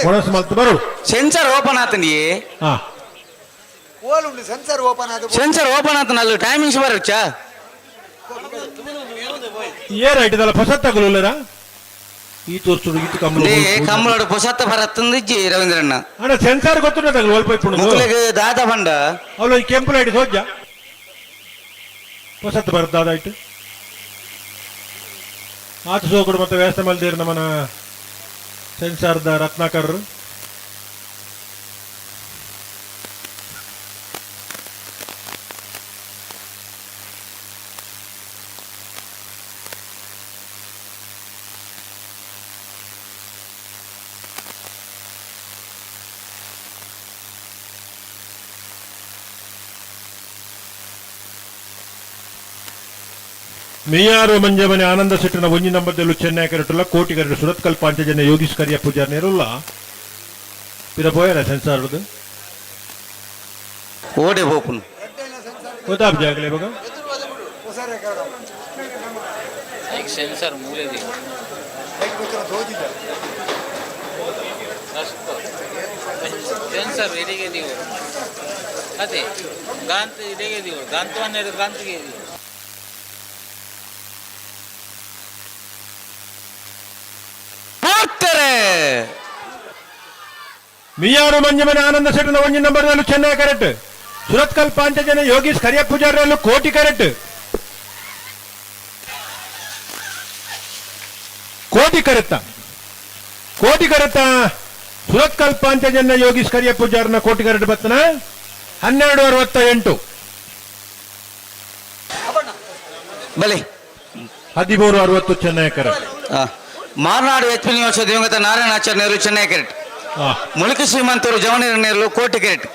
ಒಣಸ್ ಮಲ್ತ್ ಬರು ಸೆನ್ಸರ್ ಓಪನ್ ಆತನಿಯೇ ಹಾ ಸೆನ್ಸರ್ ಓಪನ್ ಆತನಲ್ಲ ಟೈಮಿಂಗ್ಸ್ ಬರಚ್ಚಾ ಏನಾಯ್ತದಲ್ಲ ಫಸತ್ ತಗೊಳ್ಳರ ಈ ತೋರ್ಸುಡು ಇದು ಕಮ್ಮಲೋಡು ಪೊಸತ್ತ ಬರತ್ತಂದಿಜ್ಜಿ ರವೀಂದ್ರಣ್ಣ ಅಣ್ಣ ಸೆನ್ಸಾರ್ ಗೊತ್ತುಂಟ ತಗಲು ಒಲ್ಪ ಇಪ್ಪುಡು ಮುಕ್ಲೆಗೆ ದಾದ ಬಂಡ ಅವಳು ಕೆಂಪು ಲೈಟ್ ಸೋಜ್ಜ ಹೊಸತ್ತು ಬರುತ್ತೆ ಅದಾಯ್ತು ಆತ ಸೋಕಡು ಮತ್ತೆ ವ್ಯವಸ್ಥೆ ಮಲ್ದಿರು ನಮ್ಮನ ಸೆನ್ಸಾರ್ದ ರತ್ನಾಕರ್ ಮಿಯಾರು ಮಂಜಮನೆ ಆನಂದ ಸೆಟ್ಟನ ಒಂಜಿ ನಂಬರ್ದಲ್ಲೂ ಚೆನ್ನೈ ಕರೆಟುಲ್ಲ ಕೋಟಿ ಕರೆಟು ಸುರತ್ಕಲ್ ಪಾಂಚಜನ್ಯ ಯೋಗೀಶ್ ಕರಿಯ ಪೂಜಾರ್ ನೇರುಲ್ಲ ಪಿರ ಪೋಯರ ಸೆನ್ಸಾರ್ದು ಓಡೆ ಬೋಪುನು ಗೊತ್ತಾಬ್ ಜಾಗಲೇ ಬಗ ಸೆನ್ಸರ್ ಮೂಲೆ ಸೆನ್ಸರ್ ಎಡೆಗೆ ದೀವು ಅದೇ ಗಾಂತ ಎಡೆಗೆ ದೀವು ಗಾಂತವನ್ನ ಗಾಂತಿಗೆ ದೀವು ಮಿಯಾರು ಮಂಜಮನೆ ಆನಂದ ಸೆಟ್ಟನ ಒಂಜಿ ನಂಬರ್ದಲ್ಲೂ ಚೆನ್ನೈ ಕರೆಕ್ಟ್ ಸುರತ್ಕಲ್ ಪಾಂಚಜನ್ಯ ಯೋಗೀಶ್ ಕರಿಯ ಪೂಜಾರಲ್ಲೂ ಕೋಟಿ ಕರೆಕ್ಟ್ ಕೋಟಿ ಕರೆತ್ತ ಸುರತ್ಕಲ್ ಪಾಂಚಜನ್ಯ ಯೋಗೀಶ್ ಕರಿಯ ಪೂಜಾರನ ಕೋಟಿ ಕರೆಕ್ಟ್ ಬರ್ತನ 1268 ಬಲೆ 1360 ಚೆನ್ನೈ ಕರೆಕ್ಟ್ ಮಾರ್ನಾಡು ಎಚ್ ಪಿ ನಿವಾಸ ದಿವಂಗತ ನಾರಾಯಣಾಚಾರ್ಯ ನೇರು ಚೆನ್ನೈ ಕೆರೆಟ್ ಮುಳುಕಿ ಶ್ರೀಮಂತರು ಜವನೀರ ನೇರ್ಲು ಕೋಟಿ ಕೆರೆಟ್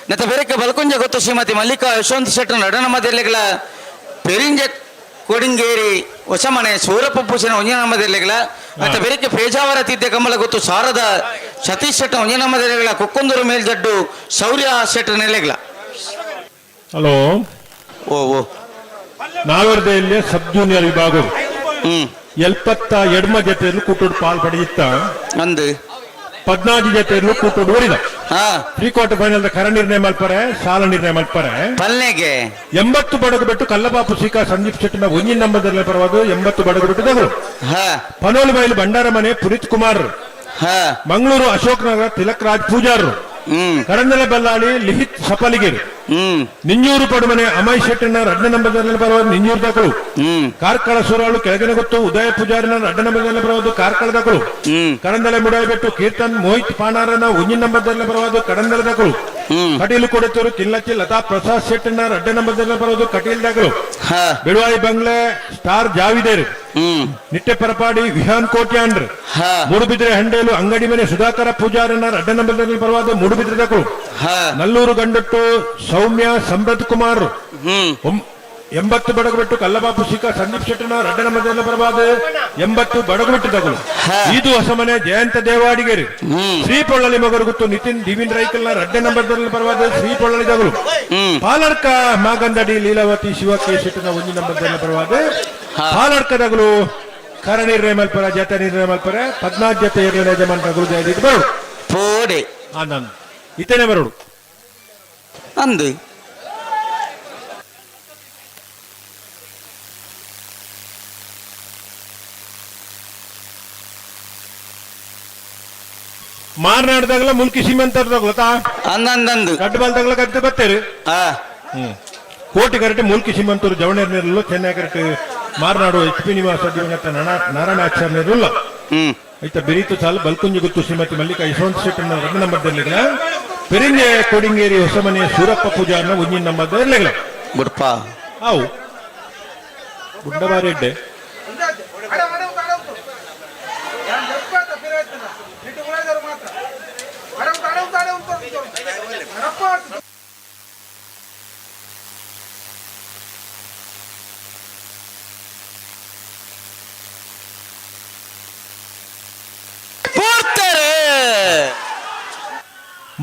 ನತ್ತ ಬೇರೆಕ್ಕೆ ಬಲ್ಕುಂಜ ಗೊತ್ತು ಶ್ರೀಮತಿ ಮಲ್ಲಿಕಾ ಯಶವಂತ ಶೆಟ್ಟರ್ ನಡನ ಮಧ್ಯೆಲೆಗಳ ಪೆರಿಂಜ ಕೊಡಿಂಗೇರಿ ಹೊಸಮನೆ ಸೂರಪ್ಪ ಪೂಜನ ಒಂಜನ ಮಧ್ಯೆಲೆಗಳ ಮತ್ತೆ ಬೇರೆಕ್ಕೆ ಪೇಜಾವರ ತಿದ್ದೆ ಕಮಲ ಗೊತ್ತು ಶಾರದ ಸತೀಶ್ ಶೆಟ್ಟ ಒಂಜನ ಮಧ್ಯೆಲೆಗಳ ಕುಕ್ಕುಂದೂರು ಮೇಲ್ಜಡ್ಡು ಶೌರ್ಯ ಶೆಟ್ಟರ್ ನೆಲೆಗಳ ಹಲೋ ಓ ನಾಲ್ವರ್ದೆಯಲ್ಲಿ ಸಬ್ ಜೂನಿಯರ್ ವಿಭಾಗ 72 ಜತೆಯಲ್ಲೂ ಕೂಟೋಡು ಪಾಲ್ ಪಡೆಯುತ್ತ ಅಂದು 14 ಜತೆಯಲ್ಲೂ ಕೂಟೋಡು ಓಡಿದ ಪ್ರೀ ಕ್ವಾರ್ಟರ್ ಫೈನಲ್ ಕರ ನಿರ್ಣಯ ಮಲ್ಪರೆ ಸಾಲ ನಿರ್ಣಯ ಮಲ್ಪರೆ ಪಲ್ಲೆಗೆ 80 ಬಡಗು ಬಿಟ್ಟು ಕಲ್ಲಬಾಪು ಸಿಕಾ ಸಂದೀಪ್ ಶೆಟ್ಟಿನ ಒಂಜಿನ ನಂಬರ್ದಲ್ಲಿ ಪರವಾದ 80 ಬಡಗು ಬಿಟ್ಟು ತಗಲು ಪನೋಲಿ ಬೈಲು ಬಂಡಾರ ಮನೆ ಪುನೀತ್ ಕುಮಾರ್ ಮಂಗಳೂರು ಅಶೋಕ್ ನಗರ ತಿಲಕ್ ರಾಜ್ ಪೂಜಾರ್ ಕಡಂದಲೆ ಬಲ್ಲಾಳಿ ಲಿಹಿತ್ ಸಪಲಿಗಿರಿ ನಿಂಜೂರು ಪಡುಮನೆ ಅಮೈ ಶೆಟ್ಟಿನ 2 ನಂಬರ್ದಲ್ಲಿ ಬರುವುದು ನಿಂಜೂರು ದಾಖಲು ಕಾರ್ಕಳ ಸೂರಾಳು ಕೆಳಗಿನ ಗೊತ್ತು ಉದಯ ಪೂಜಾರಿನ 2 ನಂಬರ್ದಲ್ಲಿ ಬರುವುದು ಕಾರ್ಕಳ ದಾಖಲು ಕಡಂದಲೆ ಮುಡಾಯಿಬೆಟ್ಟು ಕೀರ್ತನ್ ಮೋಹಿತ್ ಪಾನಾರನ 1 ನಂಬರ್ದಲ್ಲಿ ಬರುವುದು ಕಡಂದಲೆ ದಾಖಲು ಕಟೀಲು ಕೊಡತೂರು ಕಿಲ್ಲಚ್ಚಿ ಲತಾ ಪ್ರಸಾದ್ ಶೆಟ್ಟಿನ 2 ನಂಬರ್ದಲ್ಲಿ ಬರುವುದು ಕಟೀಲ್ ದಾಖಲು ಬಿಡುವಾಯಿ ಬಂಗ್ಲೆ ಸ್ಟಾರ್ ಜಾವಿದೇರ್ ನಿಟ್ಟೆ ಪರಪಾಡಿ ವಿಹಾನ್ ಕೋಟ್ಯಾಂಡ್ರ ಮೂಡುಬಿದ್ರೆ ಹಂಡೇಲು ಅಂಗಡಿ ಮನೆ ಸುಧಾಕರ ಪೂಜಾರನ 2 ನಂಬರ್ದಲ್ಲಿ ಬರುವುದು ಮೂಡುಬಿದ್ರೆ ದಾಖಲು ನಲ್ಲೂರು ಗಂಡಟ್ಟು ಸೌಮ್ಯ ಸಂಪತ್ ಕುಮಾರ್ 80 ಬಡಗುಬಿಟ್ಟು ಕಲ್ಲಬಾಪು ಶಿಖಾ ಸಂದೀಪ್ ಶೆಟ್ಟನ 2 ನಂಬರ್ದಲ್ಲಿ ಬರಬಾದ 80 ಬಡಗುಬಿಟ್ಟು ತಗಲು ಇದು ಹೊಸಮನೆ ಜಯಂತ ದೇವಾಡಿಗೇರಿ ಶ್ರೀ ಪೊಳ್ಳಲಿ ಮಗರುಗುತ್ತು ನಿತಿನ್ ದಿವಿನ್ ರೈಕಲ್ನ 2 ನಂಬರ್ದಲ್ಲಿ ಬರಬಾದ ಶ್ರೀ ಪೊಳ್ಳಲಿ ತಗಲು ಪಾಲರ್ಕ ಮಾಗಂದಡಿ ಲೀಲಾವತಿ ಶಿವಕ್ಕೆ ಶೆಟ್ಟನ 1 ನಂಬರ್ದಲ್ಲಿ ಬರಬಾದ ಪಾಲರ್ಕ ತಗಲು ಕರ ನಿರ್ಣಯ ಮಲ್ಪರ ಜತೆ ನಿರ್ಣಯ ಮಲ್ಪರ 14 ಜತೆ ನಿರ್ಣಯ ಜಮನ್ ತಗಲು ಜಯದಿದ್ದು ಬರೋಡು ಪೋಡೆ ಆನಂದ್ ಇತೇನೆ ಬರೋಡು ಅಂದು ಮಾರ್ನಾಡ್ದಾಗಲ ಮುಲ್ಕಿ ಸೀಮೆಂತ ಗೊತ್ತಾ ಅಂದಂದು ಗಡ್ಡ ಬಾಲ್ದಾಗಲ ಗದ್ದೆ ಬತ್ತೇರಿ ಕೋಟಿ ಕರೆಕ್ಟ್ ಮುಲ್ಕಿ ಸೀಮಂತೂರು ಜವಣೇರ್ನೇರಲು ಚೆನ್ನೈ ಕರೆಕ್ಟ್ ಮಾರ್ನಾಡು ಎಚ್ ಪಿ ನಿವಾಸ ದಿವಂಗತ ನಾರಾಯಣಾಚಾರ್ಯರುಲ್ಲ ಐತ ಬೆರೀತು ಸಾಲ ಬಲ್ಕುಂಜಿ ಗುತ್ತು ಶ್ರೀಮತಿ ಮಲ್ಲಿಕಾ ಯಶವಂತ ಶೆಟ್ಟನ 2 ನಂಬರ್ದಲ್ಲಿ ಪೆರಿಂಜೆ ಕೊಡಿಂಗೇರಿ ಹೊಸಮನೆ ಸೂರಪ್ಪ ಪೂಜಾರ್ನ 1 ನಂಬರ್ದಲ್ಲಿ ಗುಡ್ಪ ಅವು ಗುಡ್ಡಬಾರಿ ಎಡ್ಡೆ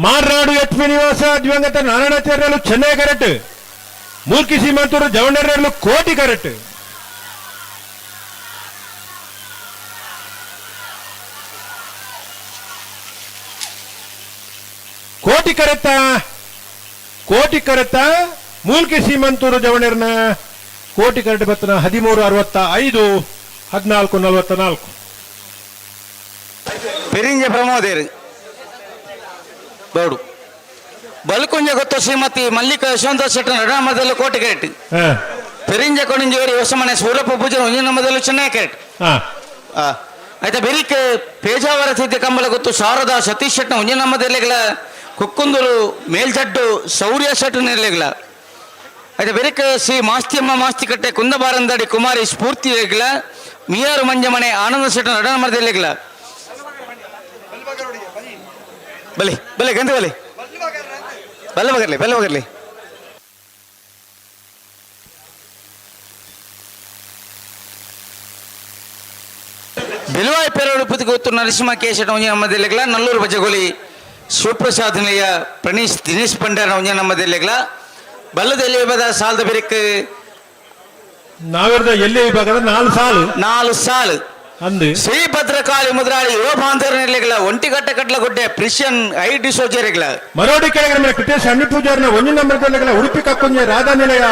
ಮಾರ್ನಾಡು ಎಚ್ ಪಿ ನಿವಾಸ ದಿವಂಗತ ನಾರಾಯಣಾಚಾರ್ಯರು ಚೆನ್ನೈ ಕರೆಕ್ಟ್ ಮೂಲ್ಕಿ ಸೀಮಂತೂರು ಜವಣರ್ಯರ್ಲು ಕೋಟಿ ಕರೆಕ್ಟ್ ಕೋಟಿ ಕರೆತ್ತ ಮೂಲ್ಕಿ ಸೀಮಂತೂರು ಜವಣರ್ನ ಕೋಟಿ ಕರೆಕ್ಟ್ ಬತ್ತನ 1365 1444 ಪೆರಿಂಜೆ ಪ್ರಮೋದೇರಿ ಬೇಡು ಬಲ್ಕುಂಜ ಗೊತ್ತು ಶ್ರೀಮತಿ ಮಲ್ಲಿಕಾ ಯಶವಂತ ಶೆಟ್ಟನ 2 ನಂಬರ್ದಲ್ಲಿ ಕೋಟಿ ಕೆರೆಟ್ ಪೆರಿಂಜ ಕೊಡಿಂಜೇರಿ ಹೊಸಮನೆ ಸೂರಪ್ಪ ಪೂಜನ 1 ನಂಬರ್ದಲ್ಲಿ ಚೆನ್ನೈ ಕೆರೆಟ್ ಆಯ್ತಾ ಬೆರಿಕೆ ಪೇಜಾವರ ಸಿದ್ಧ ಕಂಬಳ ಗೊತ್ತು ಶಾರದಾ ಸತೀಶ್ ಶೆಟ್ಟನ 1 ನಂಬರ್ದಲ್ಲಿಗಳ ಕುಕ್ಕುಂದೂರು ಮೇಲ್ಜಡ್ಡು ಶೌರ್ಯ ಶೆಟ್ಟ ನೆಲೆಗಳ ಆಯ್ತಾ ಬೆರಿಕೆ ಶ್ರೀ ಮಾಸ್ತಿಯಮ್ಮ ಮಾಸ್ತಿಕಟ್ಟೆ ಕುಂದಬಾರಂದಡಿ ಕುಮಾರಿ ಸ್ಫೂರ್ತಿ ಮಿಯಾರು ಮಂಜಮನೆ ಆನಂದ ಶೆಟ್ಟನ 2 ನಂಬರ್ದಲ್ಲಿಗಳ ಬಲೆ ಬಲೆ ಗಂಧ ಬಲೆ ಬಲ್ಲ ಬಗರ್ಲಿ ಬೆಲುವಾಯಿ ಪೇರೋಡು ಪುತ್ತಿಗೊತ್ತು ನರಸಿಂಹ ಕೇಶಟ ಒಂಜಿ ನಮ್ಮದೆಲ್ಲೆಗ್ಲ ನಲ್ಲೂರು ಬಜಗೋಲಿ ಶಿವಪ್ರಸಾದ್ ನಿಲಯ ಪ್ರಣೀಶ್ ದಿನೇಶ್ ಪಂಡಾರ ಒಂಜಿ ನಮ್ಮದೆಲ್ಲೆಗ್ಲ ಬಲ್ಲದಲ್ಲಿ ಬದ ಸಾಲದ ಬೆರಿಕ್ ನಾವಿರದ ಎಲ್ಲಿ ವಿಭಾಗದ 4 ಸಾಲು ಅಂದು ಶ್ರೀ ಭದ್ರಕಾಳಿ ಮುದ್ರಾಳಿ ಯುವ ಬಾಂಧವರನ್ನೆಲ್ಲೆಗ್ಲ ಒಂಟಿಗಟ್ಟ ಕಟ್ಲ ಗುಡ್ಡೆ ಪ್ರಿಷಿಯನ್ ಐಡಿ ಸೋಜರೆಗ್ಲ ಮರೋಡಿ ಕೆಳಗಡೆ ಕೃತೇಶ್ ಅಣ್ಣಿ ಪೂಜಾರನ ಒಂಜಿ ನಂಬರ್ದೆಲ್ಲೆಗ್ಲ ಉಡುಪಿ ಕಕ್ಕುಂಜೆ ರಾಧಾ ನಿಲಯ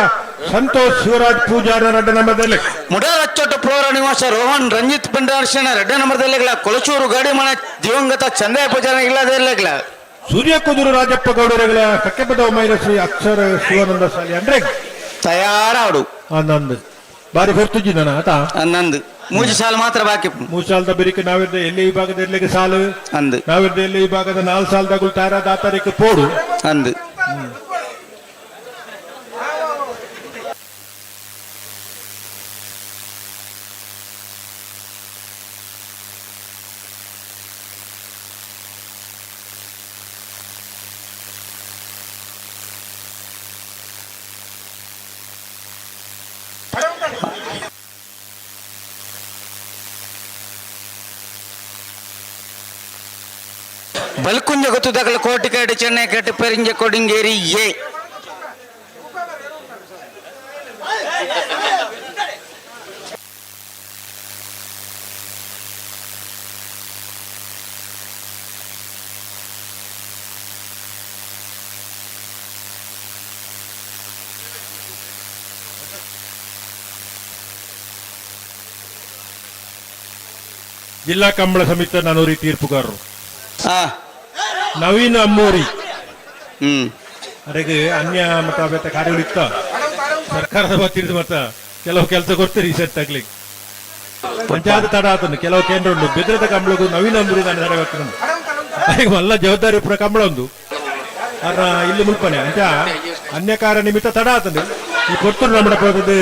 ಸಂತೋಷ್ ಶಿವರಾಜ್ ಪೂಜಾರ 2 ನಂಬರ್ದಲ್ಲಿ ಮುಡಾರ್ ಅಚ್ಚೋಟ ಪೌರ ನಿವಾಸ ರೋಹನ್ ರಂಜಿತ್ ಪಂಡಾರ್ಶನ 2 ನಂಬರ್ದೆಲ್ಲೆಗ್ಲ ಕೊಳಚೂರು ಗಾಡಿ ಮನೆ ದಿವಂಗತ ಚಂದಯ ಪೂಜಾರ ಇಲ್ಲದೆಲ್ಲೆಗ್ಲ ಸೂರ್ಯ ಕುದುರು ರಾಜಪ್ಪ ಗೌಡರೆಗಳ ಕಕ್ಕೆಪದ ಮೈರ ಶ್ರೀ ಅಕ್ಷರ ಶಿವಾನಂದ ಶಾಲೆ ಅಂದ್ರೆ ತಯಾರಾಡು ಆನಂದ್ ಬಾರಿ ಹೊರ್ತುಜಿ ನನ್ನ ಆತ ಅನ್ನಂದು 3 ಸಾಲು ಮಾತ್ರ ಬಾಕಿ 3 ಸಾಲದ ಬರಿಕೆ ನಾವಿರ್ದ ಎಲ್ಲಿ ವಿಭಾಗದ ಎಲ್ಲಿಗೆ ಸಾಲು ಅಂದು ನಾವಿರ್ದ ಎಲ್ಲಿ ವಿಭಾಗದ 4 ಸಾಲದಾಗು ತಾರಾದ ಆ ತಾರೀಕು ಪೋಡು ಅಂದು ಬಲ್ಕುಂಜ ಗೊತ್ತುದಾಗಲ ಕೋಟಿಕೇಡು ಚೆನ್ನೈ ಕೆಟ್ಟು ಪೆರಿಂಜ ಕೊಡಿಂಗೇರಿ ಎ ಜಿಲ್ಲಾ ಕಂಬಳ ಸಮಿತಿ ನಾನೂರಿ ತೀರ್ಪುಗಾರರು ನವೀನ್ ಅಮ್ಮೂರಿ ಅದಕ್ಕೆ ಅನ್ಯ ಮತ ಬೇತ ಕಾರ್ಯಗಳಿತ್ತ ಸರ್ಕಾರದ ಬತ್ತಿರಿದು ಮತ್ತ ಕೆಲವು ಕೆಲಸ ಕೊಡ್ತೀರಿ ಸೆಟ್ ಆಗ್ಲಿಕ್ಕೆ ಪಂಚಾಯತ್ ತಡ ಆತನು ಕೆಲವು ಕೇಂದ್ರ ಉಂಟು ಬೆದ್ರದ ಕಂಬಳಗೂ ನವೀನ್ ಅಮ್ಮೂರಿ ನಾನು ತಡ ಆಗ್ತದೆ ಅದಕ್ಕೆ ಮಲ್ಲ ಜವಾಬ್ದಾರಿ ಪುರ ಕಂಬಳ ಒಂದು ಅದ್ರ ಇಲ್ಲಿ ಮುಲ್ಪನೆ ಅಂಚ ಅನ್ಯಕಾರ ನಿಮಿತ್ತ ತಡ ಆತನು ಈ ಕೊಟ್ಟರು ನಮ್ಮ ಪದದ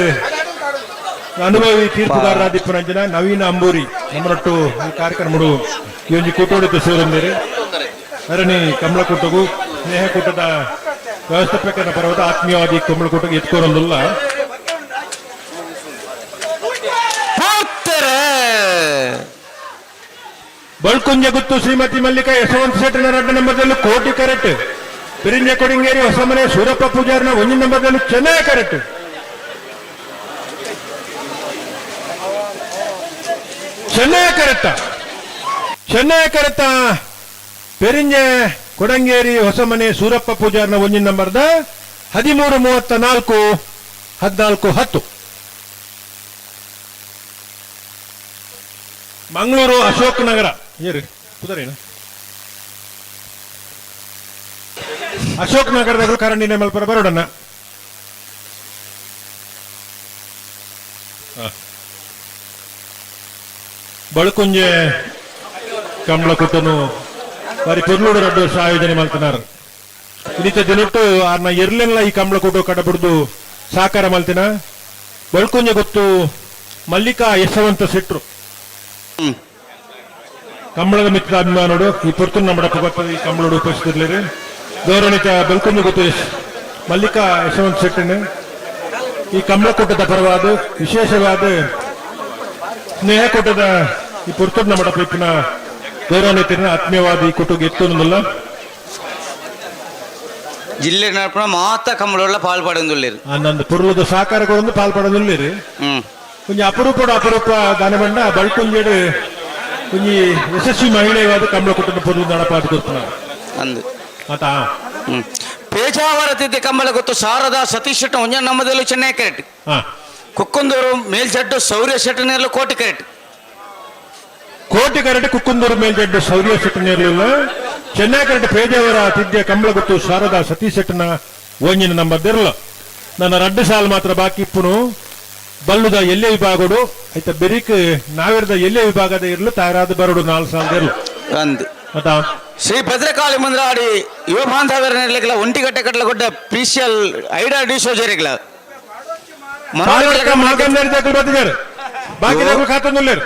ಅನುಭವಿ ತೀರ್ಪುಗಾರರ ದಿಪ್ಪನಂಜನ ನವೀನ ಅಂಬೂರಿ ನಮ್ಮನೊಟ್ಟು ಈ ಕಾರ್ಯಕ್ರಮ ಈ ಒಂದು ಕೂಟೋಡಿತ ಸೇರಂದಿರಿ ಅರಣಿ ಕಮಲಕೂಟಗೂ ಸ್ನೇಹಕೂಟದ ವ್ಯವಸ್ಥಾಪಕನ ಪರ್ವತ ಆತ್ಮೀಯವಾದಿ ಕಮಲಕೂಟಗೆ ಎತ್ಕೊರೊಂದಿಲ್ಲ ಬಳ್ಕುಂಜ ಗುತ್ತು ಶ್ರೀಮತಿ ಮಲ್ಲಿಕಾ ಯಶವಂತ ಶೆಟ್ಟನ 2 ನಂಬರ್ದಲ್ಲೂ ಕೋಟಿ ಕರೆಕ್ಟ್ ಪಿರಿಂಜ ಕೊಡಿಂಗೇರಿ ಹೊಸಮನೆ ಸೂರಪ್ಪ ಪೂಜಾರನ 1 ನಂಬರ್ದಲ್ಲೂ ಚೆನ್ನೈ ಕರೆಕ್ಟ್ ಚೆನ್ನೈ ಕರೆಕ್ಟ ಪೆರಿಂಜೆ ಕೊಡಂಗೇರಿ ಹೊಸಮನೆ ಸೂರಪ್ಪ ಪೂಜಾರ್ನ 1 ನಂಬರ್ದ 13:34 14:10 ಮಂಗಳೂರು ಅಶೋಕ್ ನಗರ ಏರು ಕುದರೇನು ಅಶೋಕ್ ನಗರದ ಕರಂಡಿನ ಮಲ್ಪರ ಬರೋಡನ್ನ ಬಳುಕುಂಜೆ ಕಮಲಕುಟ್ಟನು ಬಾರಿ ಪೊರ್ಲೂಡು 2 ವರ್ಷ ಆಯೋಜನೆ ಮಾಡ್ತಿನಾರು ಇನ್ನಿತ ದಿನಟ್ಟು ಆರ್ನ ಎರ್ಲೆಲ್ಲ ಈ ಕಮಲಕುಟ್ಟು ಕಡಬಿಡ್ದು ಸಾಕಾರ ಮಲ್ತಿನ ಬಳ್ಕುಂಜೆ ಗೊತ್ತು ಮಲ್ಲಿಕಾ ಯಶವಂತ ಶೆಟ್ರು ಕಂಬಳದ ಮಿತ್ರ ಅಭಿಮಾನೋಡು ಈ ಪೊರ್ತು ನಮ್ಮ ಪುಗಪ್ಪದ ಈ ಕಂಬಳೋಡು ಉಪಸ್ಥಿತಿರ್ಲಿರಿ ಗೌರವಣಿತ ಬಲ್ಕುಂಜೆ ಗೊತ್ತು ಮಲ್ಲಿಕಾ ಯಶವಂತ ಶೆಟ್ಟಿನ ಈ ಕಮಲಕುಟ್ಟದ ಪರವಾದ ವಿಶೇಷವಾದ ಸ್ನೇಹಕೂಟದ ಈ ಪುರ್ತೂರು ನಮ್ಮ ಪೈಪಿನ ಗೌರವಾನ್ವಿತರ ಆತ್ಮೀಯವಾದ ಈ ಕೂಟಕ್ಕೆ ಎತ್ತೊಂದಿಲ್ಲ ಜಿಲ್ಲೆ ನಡಪಣ ಮಾತ ಕಮಲ ಪಾಲ್ಪಡೊಂದುಲ್ಲೇರು ನಂದು ಪುರ್ಲದ ಸಾಕಾರಗೊಂದು ಪಾಲ್ಪಡೊಂದುಲ್ಲೇರು ಕೊಂಚ ಅಪರೂಪ ದಾನಬಂಡ ಬಳ್ಕೊಂಜೇಡು ಕೊಂಚಿ ಯಶಸ್ವಿ ಮಹಿಳೆವಾದ ಕಮಲ ಕೂಟದ ಪುರ್ಲು ನಡಪಾದ ಕೊಡ್తున్నారు ಅಂದು ಆತಾ ಪೇಜಾವರ ತಿದ್ದೆ ಕಂಬಳ ಗೊತ್ತು ಶಾರದಾ ಸತೀಶ್ ಶೆಟ್ಟ 1 ನಂಬರ್ದಲ್ಲೂ ಚೆನ್ನೈ ಕರೆಕ್ಟ್ ಕುಕ್ಕುಂದೂರು ಮೇಲ್ಜಡ್ಡು ಸೌರ್ಯ ಶೆಟ್ಟನೇರ್ಲು ಕೋಟಿ ಕರೆಕ್ಟ್ ಕುಕ್ಕುಂದೂರು ಮೇಲ್ಜಡ್ಡು ಸೌರ್ಯ ಶೆಟ್ಟನೇರ್ಲಿಲ್ಲ ಚೆನ್ನೈ ಕರೆಕ್ಟ್ ಪೇಜಾವರ ತಿದ್ದೆ ಕಂಬಳ ಗೊತ್ತು ಶಾರದಾ ಸತೀಶ್ ಶೆಟ್ಟನ 1 ನಂಬರ್ದಿರಲ್ಲ ನನ್ನ 2 ಸಾಲು ಮಾತ್ರ ಬಾಕಿ ಇಪ್ಪುನು ಬಲ್ಲುದ ಎಲ್ಲೆ ವಿಭಾಗಡು ಆಯ್ತಾ ಬೆರಿಕ್ ನಾವಿರದ ಎಲ್ಲೆ ವಿಭಾಗದ ಇರ್ಲು ತಾರಾದ ಬರಡು 4 ಸಾಲದ ಇರ್ಲು ಅಂದು ಆತಾ ಶ್ರೀ ಭದ್ರಕಾಳಿ ಮಂದ್ರಾಡಿ ಯುವ ಬಾಂಧವರನ್ನೆಲ್ಲ ಒಂಟಿಗಟ್ಟೆ ಕಟ್ಟಲ ಗುಡ್ಡ ಪ್ರೀಶಿಯಲ್ ಐಡಾ ಡಿಸೋಜರಿಗಳ ಬರ್ತಿದ್ದಾರೆ ಬಾಕಿ ಖಾತಂದುಲ್ಲೇರು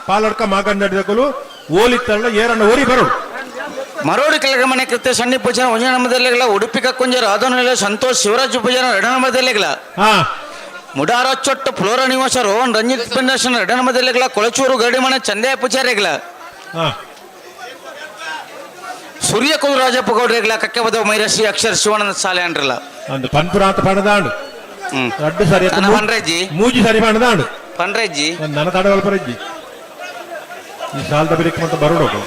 ಪಾಲಡ್ಕ ಮಾಗಂದಡಿದಕಲು ಓಲಿತ್ತಲ್ಲ ಏರನ್ನ ಓರಿ ಬರೋಡು ಮರೋಡಿ ಕೆಳಗ ಮನೆ ಕೃತ್ಯ ಸಣ್ಣ ಪೂಜನ 1 ನಂಬರ್ದಲ್ಲಿಗಳ ಉಡುಪಿ ಕಕ್ಕುಂಜರು ಅದನ್ನೆಲ್ಲ ಸಂತೋಷ್ ಶಿವರಾಜ್ ಪೂಜನ 2 ನಂಬರ್ದಲ್ಲಿಗಳ ಮುಡಾರೊಚ್ಚೊಟ್ಟು ಫ್ಲೋರ ನಿವಾಸರು ರಂಜಿತ್ ಫೆಡರೇಷನ್ ಎಡನಮದಲ್ಲಿಗಳ ಕೊಳಚೂರು ಗಡಿಮನೆ ಚಂದೇ ಪೂಜಾರಿಗಳ ಸೂರ್ಯಕೂರು ರಾಜಪ್ಪ ಗೌಡ್ರಿಗಳ ಕಕ್ಕೆ ಬದವ ಮೈರಶ್ರೀ ಅಕ್ಷರ ಶಿವಾನಂದ ಶಾಲೆ ಅಂದ್ರಲ್ಲ ಅಂದು ಪನ್ಪುರಾಂತ ಪಣದಾಂಡು ಅಡ್ಡು ಸರಿ ಪನ್ರೆಜ್ಜಿ ಮೂಜಿ ಸರಿ ಪಣದಾಂಡು ಪನ್ರೆಜ್ಜಿ ನನ್ನ ತಡವಲ್ ಪರಜ್ಜಿ ಈ ಸಾಲದ ಬಿರಿಕ್ ಮತ್ತೆ ಬರೋಡು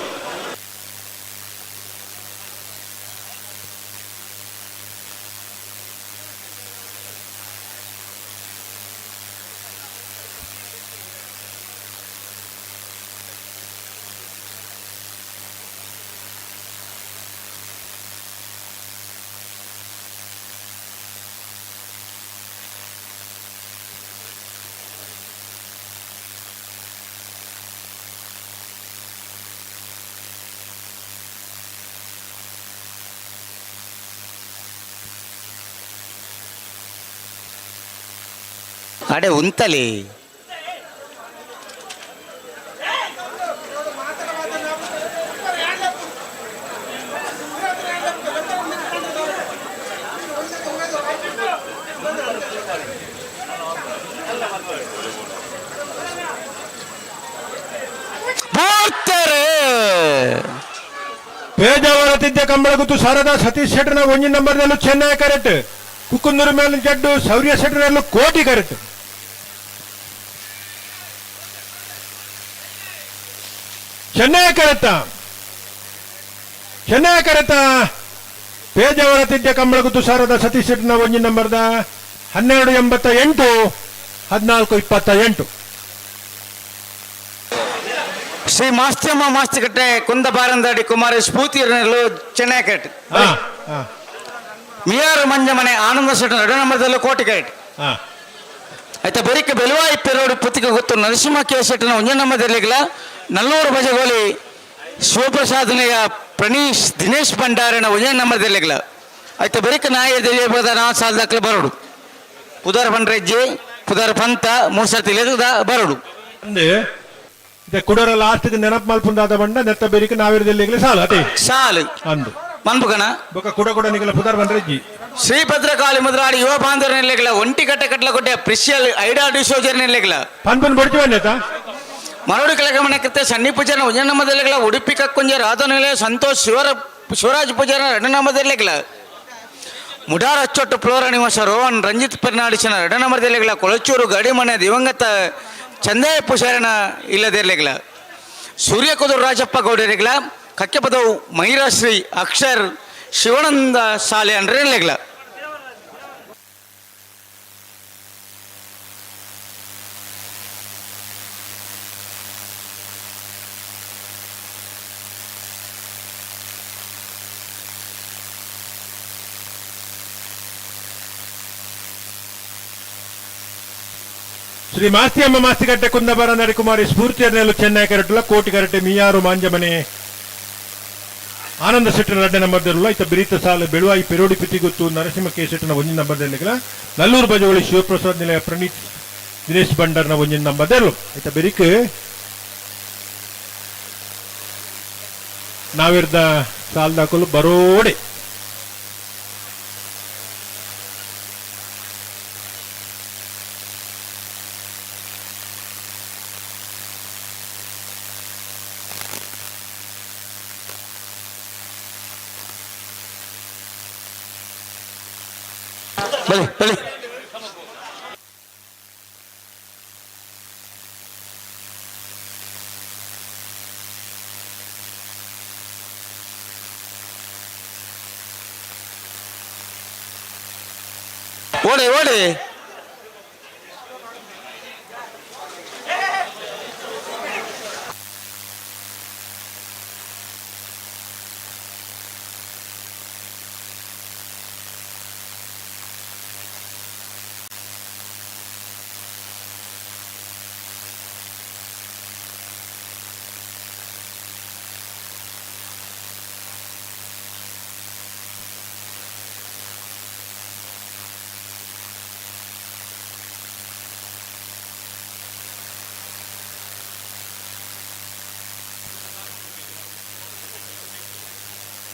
ಅಡೆ ಉಂತಲಿ ಪೇಜಾವರ ತಿದ್ದೆ ಕಂಬಳಗುತ್ತು ಶಾರದಾ ಸತೀಶ್ ಶೆಟ್ಟರ್ನ ಒಂಜಿ ನಂಬರ್ನಲ್ಲೂ ಚೆನ್ನೈ ಕರೆಕ್ಟ್ ಕುಕ್ಕುಂದೂರು ಮೇಲೆ ಜಡ್ಡು ಶೌರ್ಯ ಶೆಟ್ಟರ್ನಲ್ಲೂ ಕೋಟಿ ಕರೆಕ್ಟ್ ಚೆನ್ನೈ ಕರೆತ ಪೇಜಾವರ ತಿದ್ದೆ ಕಂಬಳಗುತ್ತು ಶಾರದಾ ಸತೀಶ್ ಶೆಟ್ಟರ್ನ ಒಂಜಿ ನಂಬರ್ದ 1288 1428 ಶ್ರೀ ಮಾಸ್ತ್ಯಮ್ಮ ಮಾಸ್ತಿಕಟ್ಟೆ ಕುಂದ ಬಾರಂದಾಡಿ ಕುಮಾರಿ ಸ್ಫೂರ್ತಿಯರಲ್ಲೂ ಚೆನ್ನೈ ಕರೆಕ್ಟ್ ಮಿಯಾರು ಮಂಜಮನೆ ಆನಂದ ಶೆಟ್ಟರ್ ಎಡನಂಬರದಲ್ಲೂ ಕೋಟಿ ಕರೆಕ್ಟ್ ಆಯ್ತಾ ಬರಿಕ ಬೆಲುವಾಯಿ ಪೆರೋಡು ಪುತ್ತಿಗೆ ಗೊತ್ತು ನರಸಿಂಹ ಕೆ ಶೆಟ್ಟರ್ನ ಒಂಜ ನಂಬರ್ದಲ್ಲಿಗಳ ನಲ್ಲೂರು ಬಜಗೋಲಿ ಶಿವಪ್ರಸಾದನೆಯ ಪ್ರಣೀಶ್ ದಿನೇಶ್ ಭಂಡಾರನ ಒಂಜ ನಂಬರ್ದಲ್ಲಿಗಳ ಆಯ್ತಾ ಬರಿಕ ನಾಯದಲ್ಲಿ ನಾ ಸಾಲದಾಕ್ಲೆ ಬರೋಡು ಪುದರ್ ಪಂಡ್ರೆಜ್ಜಿ ಪುದರ್ ಪಂತ 3 ಸರ್ತಿ ಬರೋಡು ಕುಡರ ಲಾಸ್ಟ್ ನೆನಪು ಮಲ್ಪುಂದಾದ ಬಂಡ ನೆತ್ತ ಬೆರಿಕ ನಾವಿರದಲ್ಲಿ ಸಾಲು ಅದೇ ಸಾಲು ಅಂದು ಮನ್ಪುಗನ ಬೊಕ ಕುಡ ನಿಗಲ ಪುದರ್ ಬಂದ್ರಜ್ಜಿ ಶ್ರೀಭದ್ರಕಾಳಿ ಮುದ್ರಾಡಿ ಯುವ ಬಾಂಧವರ ನೆಲೆಗಳ ಒಂಟಿ ಕಟ್ಟೆ ಕಟ್ಲ ಕೊಟ್ಟೆ ಪ್ರಿಷಿಯಲ್ ಐಡಾ ಡಿಸೋಜರ್ ನೆಲೆಗಳ ಪನ್ಪನ್ ಬಡ್ತೀವನ್ನೇತ ಮರಡು ಕೆಳಗೆ ಮನೆ ಕತ್ತೆ ಸನ್ನಿ ಪೂಜಾರ ಉಜನಮದಲ್ಲಿಗಳ ಉಡುಪಿ ಕಕ್ಕುಂಜ ರಾಧನೆಲೆ ಸಂತೋಷ್ ಶಿವರಾಜ್ ಪೂಜಾರ ಎಡನಮದಲ್ಲಿಗಳ ಮುಡಾರ ಅಚ್ಚೊಟ್ಟು ಫ್ಲೋರ ನಿವಾಸ ರೋಹನ್ ರಂಜಿತ್ ಪರ್ನಾಡಿಸಿನ ಎಡನಮದಲ್ಲಿಗಳ ಕೊಳಚೂರು ಗಡಿಮನೆ ದಿವಂಗತ ಚಂದೇ ಪೂಜಾರನ ಇಲ್ಲದಿರಲಿಗಳ ಸೂರ್ಯಕುದುರು ರಾಜಪ್ಪ ಗೌಡರಿಗಳ ಕಕ್ಕೆ ಪದವು ಮೈರಾಶ್ರೀ ಅಕ್ಷರ್ ಶಿವಾನಂದ ಶಾಲೆ ಅಂದ್ರೆ ಇರಲಿಗಳ ಶ್ರೀ ಮಾಸ್ತಿಯಮ್ಮ ಮಾಸ್ತಿಗಟ್ಟೆ ಕುಂದಬರ ನರಿಕುಮಾರಿ ಸ್ಫೂರ್ತಿಯರ್ನೆಲ್ಲೂ ಚೆನ್ನೈ ಕರೆಕ್ಟುಲ ಕೋಟಿ ಕರೆಕ್ಟೆ ಮಿಯಾರು ಮಾಂಜಮನೆ ಆನಂದ ಶೆಟ್ಟರ್ ಅಡ್ಡ ನಂಬರ್ದಲ್ಲ ಇತ್ತ ಬಿರಿತ ಸಾಲ ಬೆಳುವಾಯಿ ಪೆರೋಡಿ ಪಿತಿಗುತ್ತು ನರಸಿಂಹ ಕೆ ಶೆಟ್ಟರ್ನ ಒಂಜಿನ ನಂಬರ್ದಲ್ಲಿಗಳ ನಲ್ಲೂರು ಬಜೋಳಿ ಶಿವಪ್ರಸಾದ್ ನಿಲಯ ಪ್ರಣೀತ್ ದಿನೇಶ್ ಭಂಡಾರ್ನ ಒಂಜಿನ ನಂಬರ್ದಲ್ಲೂ ಇತ್ತ ಬೆರಿಕ್ ನಾವಿರ್ದ ಸಾಲದಾಕಲು ಬರೋಡೆ ಬಲಿ ಬಲಿ ಓಡಿ ಓಡಿ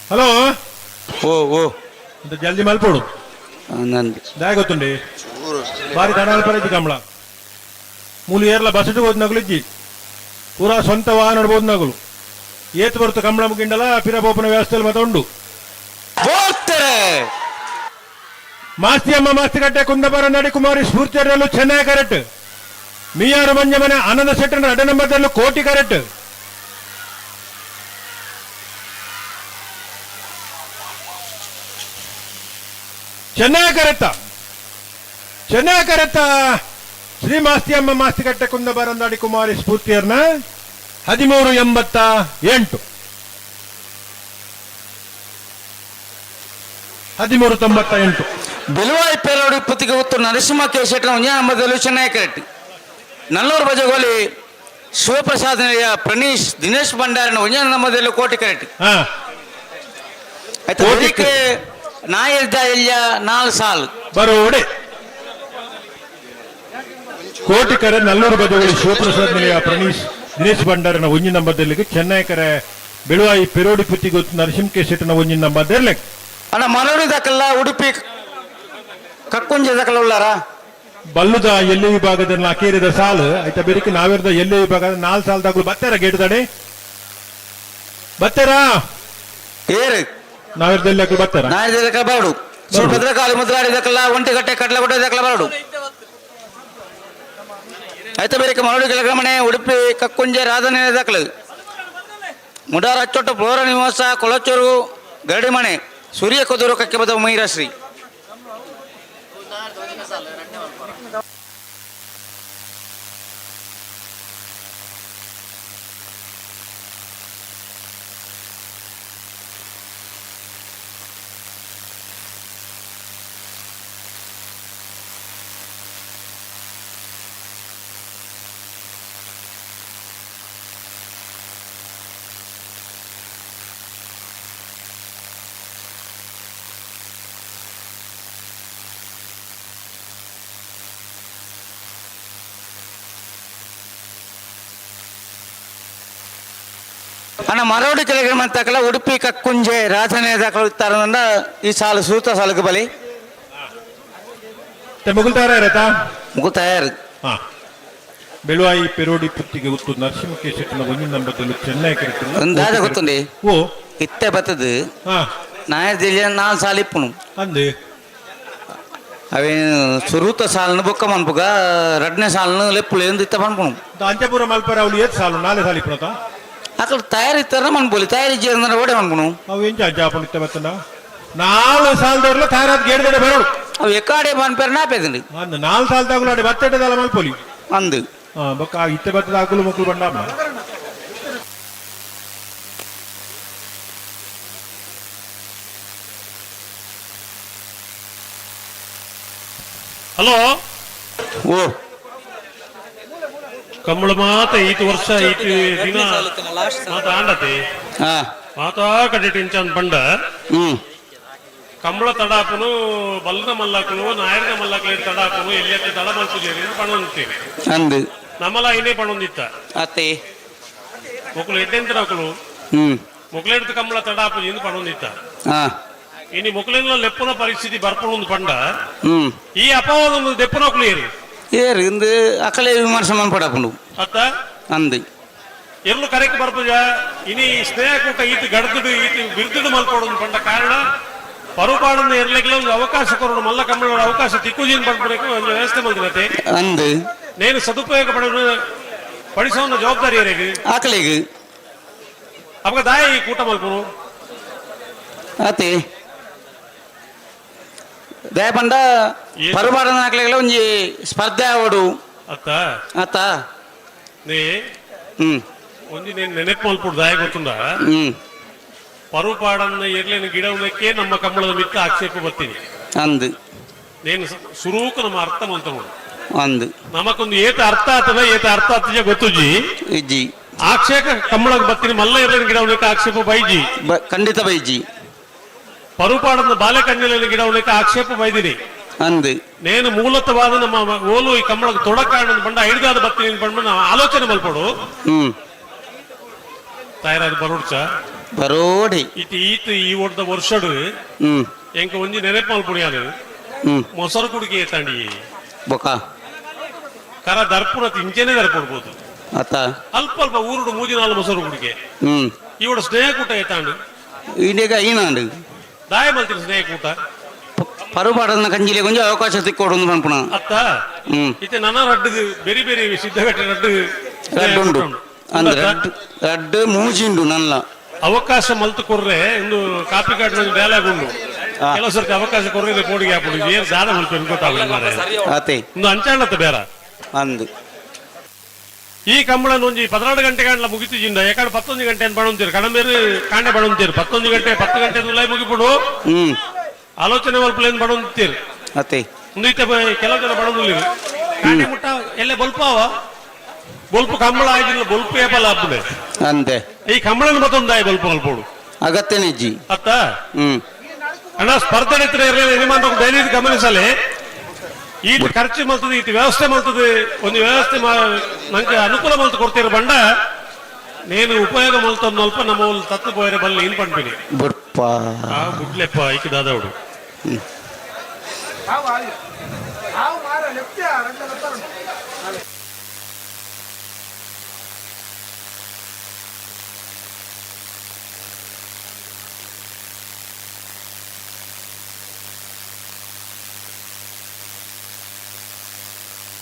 ಹಲೋ ಓ ಓ ಜಲ್ದಿ ಮಲ್ಪೋಡು ನಂದು ದಾಯ ಗೊತ್ತುಂಡಿ ಬಾರಿ ತಡಾಲ್ಪರ ಇಜ್ಜಿ ಕಂಬಳ ಮೂಲು ಏರ್ಲ ಬಸ್ಸಿಟ್ಟು ಹೋದ್ ನಗಲು ಇಜ್ಜಿ ಪೂರಾ ಸ್ವಂತ ವಾಹನ ನಡ್ಬೋದು ನಗಲು ಏತ್ ಬರ್ತು ಕಂಬಳ ಮುಗಿಂಡಲ ಪಿರಬೋಪನ ವ್ಯವಸ್ಥೆಯಲ್ಲಿ ಮತ್ತೆ ಉಂಡು ಮಾಸ್ತಿ ಅಮ್ಮ ಮಾಸ್ತಿ ಕಟ್ಟೆ ಕುಂದಪರ ನಡಿ ಕುಮಾರಿ ಸ್ಫೂರ್ತಿಯರಲ್ಲೂ ಚೆನ್ನೈ ಕರೆಕ್ಟ್ ಮಿಯಾರ ಮಂಜಮನೆ ಆನಂದ ಶೆಟ್ಟನ ಅಡ್ಡ ನಂಬರ್ದಲ್ಲೂ ಕೋಟಿ ಕರೆಕ್ಟ್ ಚೆನ್ನೈ ಕರೆತ್ತ ಶ್ರೀ ಮಾಸ್ತಿ ಅಮ್ಮ ಮಾಸ್ತಿ ಕಟ್ಟೆ ಕುಂದಪರ ನಡಿ ಕುಮಾರಿ ಸ್ಫೂರ್ತಿಯರ್ನ 1388 1398 ಬೆಲುವಾಯಿ ಪೇರೋಡು ಪುತ್ತಿಗೆ ಉತ್ತು ನರಸಿಂಹ ಕೇಶೆಟ್ನ ಉಂಜಾನಂಬದಲ್ಲೂ ಚೆನ್ನೈ ಕರೆಕ್ಟ್ ನಲ್ಲೂರು ಬಜಗೋಲಿ ಶಿವಪ್ರಸಾದನೆಯ ಪ್ರಣೀಶ್ ದಿನೇಶ್ ಭಂಡಾರನ ಉಂಜಾನಂಬದಲ್ಲೂ ಕೋಟಿ ಕರೆಕ್ಟ್ ಆಯ್ತು ಅದಕ್ಕೆ ನಾಯಿದ್ದ ಇಲ್ಲ 4 ಸಾಲು ಬರೋಡೆ ಕೋಟಿ ಕರೆ ನಲ್ಲೂರು ಬಜಗೋಲಿ ಶಿವಪ್ರಸಾದನೆಯ ಪ್ರಣೀಶ್ ದಿನೇಶ್ ಭಂಡಾರನ ಒಂಜಿ ನಂಬರ್ದಲ್ಲಿಗೆ ಚೆನ್ನೈ ಕರೆ ಬೆಳುವಾಯಿ ಪೆರೋಡಿ ಪುತ್ತಿಗೆ ಉತ್ತು ನರಸಿಂಹ ಕೇಶೆಟ್ನ ಒಂಜಿ ನಂಬರ್ದರ್ಲೆಕ್ ಅಣ್ಣ ಮರಳಿ ದಕ್ಕಲ್ಲ ಉಡುಪಿ ಕಕ್ಕುಂಜೆ ದಕ್ಕಲ್ಲ ಉಳ್ಳಾರ ಬಲ್ಲುದ ಎಲ್ಲಿ ವಿಭಾಗದಲ್ಲಿ ಅಕೇರಿದ ಸಾಲು ಆಯ್ತಾ ಬೇರೆ ನಾವಿರದ ಎಲ್ಲಿ ವಿಭಾಗದ 4 ಸಾಲ ದಾಖಲು ಬತ್ತಾರ ಗೇಟ್ ತಡೆ ಬತ್ತಾರಾ ಏರು ನಾವಿರದಲ್ಲಿ ಹಾಕಲು ಬತ್ತಾರ ನಾಯಿದಕ್ಕ ಬಾಡು ಭದ್ರಕಾಳಿ ಮುದ್ರಾಡಿದಕ್ಕಲ್ಲ ಒಂಟಿಗಟ್ಟೆ ಕಟ್ಲ ಕೊಟ್ಟದಕ್ಕಲ್ಲ ಬಾಡು ಆಯ್ತಾ ಬೇರೆ ಮರಳಿ ಕೆಳಗಮನೆ ಉಡುಪಿ ಕಕ್ಕುಂಜೆ ರಾಧನೆ ದಕ್ಕಲು ಮುಡಾರ ಅಚ್ಚೊಟ್ಟು ಪ್ಲೋರ ನಿವಾಸ ಕೊಳಚೂರು ಗರಡಿಮನೆ ಸೂರ್ಯ ಕೊದೂರು ಕಕ್ಕೆ ಬದ ಮೈರಾಶ್ರೀ ಅಣ್ಣ ಮರವಡಿ ಕೆಳಗೆ ತಕ್ಕಲ ಉಡುಪಿ ಕಕ್ಕುಂಜೆ ರಾಧನೆ ದಾಖಲಿತ್ತಾರಂದ ಈ ಸಾಲು ಸೂತ ಸಾಲಕ್ಕೆ ಬಲಿ ಮುಗು ತಯಾರು ಬೆಳುವಾಯಿ ಪೆರೋಡಿ ಪುತ್ತಿಗೆ ಉತ್ತು ನರಸಿಂಹ ಕೇಶೆಟ್ನ ಒಂಜಿ ನಂಬರ್ದಲ್ಲೂ ಚೆನ್ನೈ ಕರೆಕ್ಟ್ ಒಂದಾದ ಗೊತ್ತುಂಡಿ ಓ ಇತ್ತೆ ಬತ್ತದು ನಾಯರ್ದಿಲ್ಲ 4 ಸಾಲು ಇಪ್ಪುನು ಅಂದೆ ಅವೇನು ಸುರೂತ ಸಾಲನ್ನು ಬೊಕ್ಕ ಮನ್ಪುಗ ರಡ್ನೆ ಸಾಲನ್ನು ಲೆಪ್ಪುಳು ಎಂದು ಇತ್ತ ಪನ್ಪುನು ಅಂತ್ಯಪುರ ಮಲ್ಪರ ಅವಳು ಏತ್ ಸಾಲು 4 ಸಾಲು ಇಪ್ಪುನತ అక్కడ తయారిస్తారా మన పోలి తయారీ చేయాలన్న కూడా అనుకున్నాం అవి ఏం జాపం ఇస్తే బతున్నా 4 సాల దూరంలో తయారు గేడుదడ బెరడు అవి ఎక్కడే మన పేరు నాపేదండి అంద 4 సాల దాగులాడి బత్తెట దల మల్పోలి అందు బొక్క ఇtte బత్త దాకులు మొక్కులు బండామ ಹಲೋ ಓ ಕಮ್ಮಳ ಮಾತ ಈತ ವರ್ಷ ಈತ ದಿನ ಮಾತ ಆಂಡತೆ ಮಾತಾ ಕಟ್ಟಿಂಚನ್ ಬಂಡ ಕಂಬಳ ತಡಾಪನು ಬಲ್ಲದ ಮಲ್ಲಾಕನು ನಾಯರ್ದ ಮಲ್ಲಾಕಲಿ ತಡಾಪನು ಎಲ್ಲಿಯತ್ತೆ ತಡ ಮಲ್ಪುಜೇರಿ ಪಣೊಂದಿತ್ತೇವೆ ಅಂದು ನಮ್ಮಲ ಐನೇ ಪಣೊಂದಿತ್ತ ಅತ್ತೆ ಮೊಕ್ಕಳು ಎಡ್ಡೆಂತರ ಮಕ್ಕಳು ಮೊಕ್ಕಳೆಡ್ದು ಕಂಬಳ ತಡಾಪು ಎಂದು ಪಣೊಂದಿತ್ತ ಇನಿ ಮೊಕ್ಕಳೆಲ್ಲ ಲೆಪ್ಪನ ಪರಿಸ್ಥಿತಿ ಬರ್ಪಣೊಂದು ಪಂಡ ಈ ಅಪವಾದ ದೆಪ್ಪನೊಕ್ಕಳು ಏರಿ ಏರು ಇಂದು ಅಕಲೆ ವಿಮರ್ಶೆ ಮನ್ಪಡಪುಂಡು ಅತ್ತ ಅಂದು ಎರ್ಲು ಕರೆಕ್ಟ್ ಬರ್ಪುಜ ಇನಿ ಸ್ನೇಹ ಕೂಟ ಈತ ಗಡ್ದು ಈತ ಬಿರ್ದು ಮಲ್ಪಡೋದು ಪಂಡ ಕಾರಣ ಪರುಪಾಡನ್ನ ಇರ್ಲಿಕ್ಕೆ ಒಂದು ಅವಕಾಶ ಕೊರೋಡು ಮಲ್ಲ ಕಂಬಳ ಅವಕಾಶ ತಿಕ್ಕುಜಿನ್ ಪಡ್ಬೇಕು ಒಂದು ವ್ಯವಸ್ಥೆ ಮಲ್ದಿರತ್ತೆ ಅಂದು ನೇನು ಸದುಪಯೋಗ ಪಡಿಸೋನ ಜವಾಬ್ದಾರಿ ಯಾರಿಗೆ ಆಕಲಿಗೆ ಅವಾಗ ದಾಯಿ ಕೂಟ ಮಲ್ಪುನು ಅತಿ ದಯಪಂಡ ಪರುಪಾಡನ ಆಕಲಿಗೆಲ್ಲ ಒಂಜಿ ಸ್ಪರ್ಧೆ ಆವಡು ಅತ್ತ ಅತ್ತ ನೇ ಒಂಜಿ ನೇನು ನೆನಪು ಮಲ್ಪುಡು ದಾಯ ಗೊತ್ತುಂಡ ಪರುಪಾಡನ್ನ ಇರ್ಲೇನು ಗಿಡ ಉಣ್ಣಕ್ಕೆ ನಮ್ಮ ಕಂಬಳದ ಮಿತ್ತ ಆಕ್ಷೇಪ ಬರ್ತೀನಿ ಅಂದು ನೇನು ಸುರೂಕು ನಮ್ಮ ಅರ್ಥ ಮಂತ ಅಂದು ನಮಕೊಂದು ಏತ ಅರ್ಥ ಆಗ್ತದ ಏತ ಅರ್ಥ ಆಗ್ತದೆ ಗೊತ್ತುಜಿ ಇಜ್ಜಿ ಆಕ್ಷೇಪ ಕಂಬಳದ ಬರ್ತೀನಿ ಮಲ್ಲ ಇರ್ಲೇನು ಗಿಡ ಉಣ್ಣಕ್ಕೆ ಆಕ್ಷೇಪ ಬೈಜಿ ಖಂಡಿತ ಬೈಜಿ ಪರುಪಾಡದ ಬಾಲೆ ಕಂಜಲಿನ ಗಿಡ ಉಣ್ಣಕ್ಕೆ ಆಕ್ಷೇಪ ಬೈದಿನಿ ಅಂದು ನೇನು ಮೂಲತವಾದ ನಮ್ಮ ಓಲು ಈ ಕಂಬಳಕ್ಕೆ ತೊಡಕಾಣ ಬಂಡ ಹಿಡಿದಾದ ಬರ್ತೀನಿ ಬಂದು ನಾವು ಆಲೋಚನೆ ಮಲ್ಪಡು ತಯಾರಾದ ಬರೋಡ್ಚ ಬರೋಡಿ ಈತ ಈ ಒಡ್ದ ವರ್ಷಡು ಎಂಕ ಒಂಜಿ ನೆನಪು ಮಲ್ಪುಡಿಯಾನು ಮೊಸರು ಕುಡಿಕೆ ತಾಂಡಿ ಬೊಕ ಕರ ದರ್ಪುರ ಇಂಚೆನೆ ದರ್ಪಡ್ಬೋದು ಅತ್ತ ಅಲ್ಪ ಅಲ್ಪ ಊರುಡು ಮೂಜಿ ನಾಲು ಮೊಸರು ಹುಡುಗೆ ಇವಡ ಸ್ನೇಹಕೂಟ ಏತಾಂಡು ಇಂಡಿಗ ಈನಾಂಡು ದಾಯ ಮಲ್ತಿನ ಸ್ನೇಹಕೂಟ ಪರುಪಾಡನ ಕಂಜಿಲೆ ಕೊಂಚ ಅವಕಾಶ ತಿಕ್ಕೋಡು ಪನ್ಪುಣ ಅತ್ತ ಇತ್ತೆ ನನ್ನ ರಡ್ಡು ಬೇರೆ ಬೇರೆ ಸಿದ್ಧಗಟ್ಟೆ ರಡ್ಡು ರಡ್ಡುಂಡು ಅಂದ್ರೆ ರಡ್ಡು ಮೂಜಿಂಡು ನನ್ನ ಅವಕಾಶ ಮಲ್ತು ಕೊರ್ರೆ ಒಂದು ಕಾಪಿ ಕಾರ್ಡ್ ಡೈಲಾಗ್ ಉಂಡು ಕೆಲವು ಸರ್ತಿ ಅವಕಾಶ ಕೊರ್ರೆ ಪೋಡಿಗೆ ಹಾಕೊಂಡು ಏನ್ ದಾದ ಮಲ್ಪ ಗೊತ್ತಾಗಲಿ ಅತೆ ಒಂದು ಅಂಚಾಣತ್ತ ಬೇರ ಅಂದು ಈ ಕಂಬಳ ಒಂಜಿ 14 ಗಂಟೆ ಕಾಂಡ್ಲ ಮುಗಿತಿಜಿಂಡ ಯಾಕಂದ್ರೆ 11 ಗಂಟೆ ಬಣಂತೀರು ಕಡಮೇರು ಕಾಂಡೆ ಬಣಂತೀರು 11 ಗಂಟೆ 10 ಗಂಟೆ ಲೈ ಮುಗಿಬಿಡು ಆಲೋಚನೆ ಮಲ್ಪಲೇನ್ ಬಣಂತೀರು ಅತೆ ಒಂದು ಇತ್ತೆ ಕೆಲವು ಜನ ಬಣಂದಿಲ್ಲ ಕಾಂಡೆ ಮುಟ್ಟ ಎಲ್ಲೇ ಬಲ್ಪಾವ ಬೊಲ್ಪು ಕಂಬಳ ಆಗಿಲ್ಲ ಬೊಲ್ಪು ಏಪಲ್ಲ ಹಬ್ಬದೆ ಅಂತೆ ಈ ಕಂಬಳನ ಮತ್ತೊಂದಾಯ ಬಲ್ಪು ಮಲ್ಪೋಡು ಅಗತ್ಯ ನಿಜ್ಜಿ ಅತ್ತ ಅಣ್ಣ ಸ್ಪರ್ಧೆ ನಿಮ್ಮಂತ ದಯವಿಟ್ಟು ಗಮನಿಸಲಿ ಈ ಖರ್ಚು ಮಲ್ತದೆ ಇದು ವ್ಯವಸ್ಥೆ ಮಲ್ತದೆ ಒಂದು ವ್ಯವಸ್ಥೆ ನಂಗೆ ಅನುಕೂಲ ಮಲ್ತು ಕೊಡ್ತೀರ ಬಂಡ నేను ఉపయోగం అవుతుంది అల్ప ನಮ್ಮ ತತ್ತು పోయರೆ ಬಲ್ಲಿ ಏನ್ ಪಣ್ಬಿನಿ ಬುಡ್ಪ ಬುಡ್ಲೆಪ್ಪ ಐಕಿ ದಾದವಡು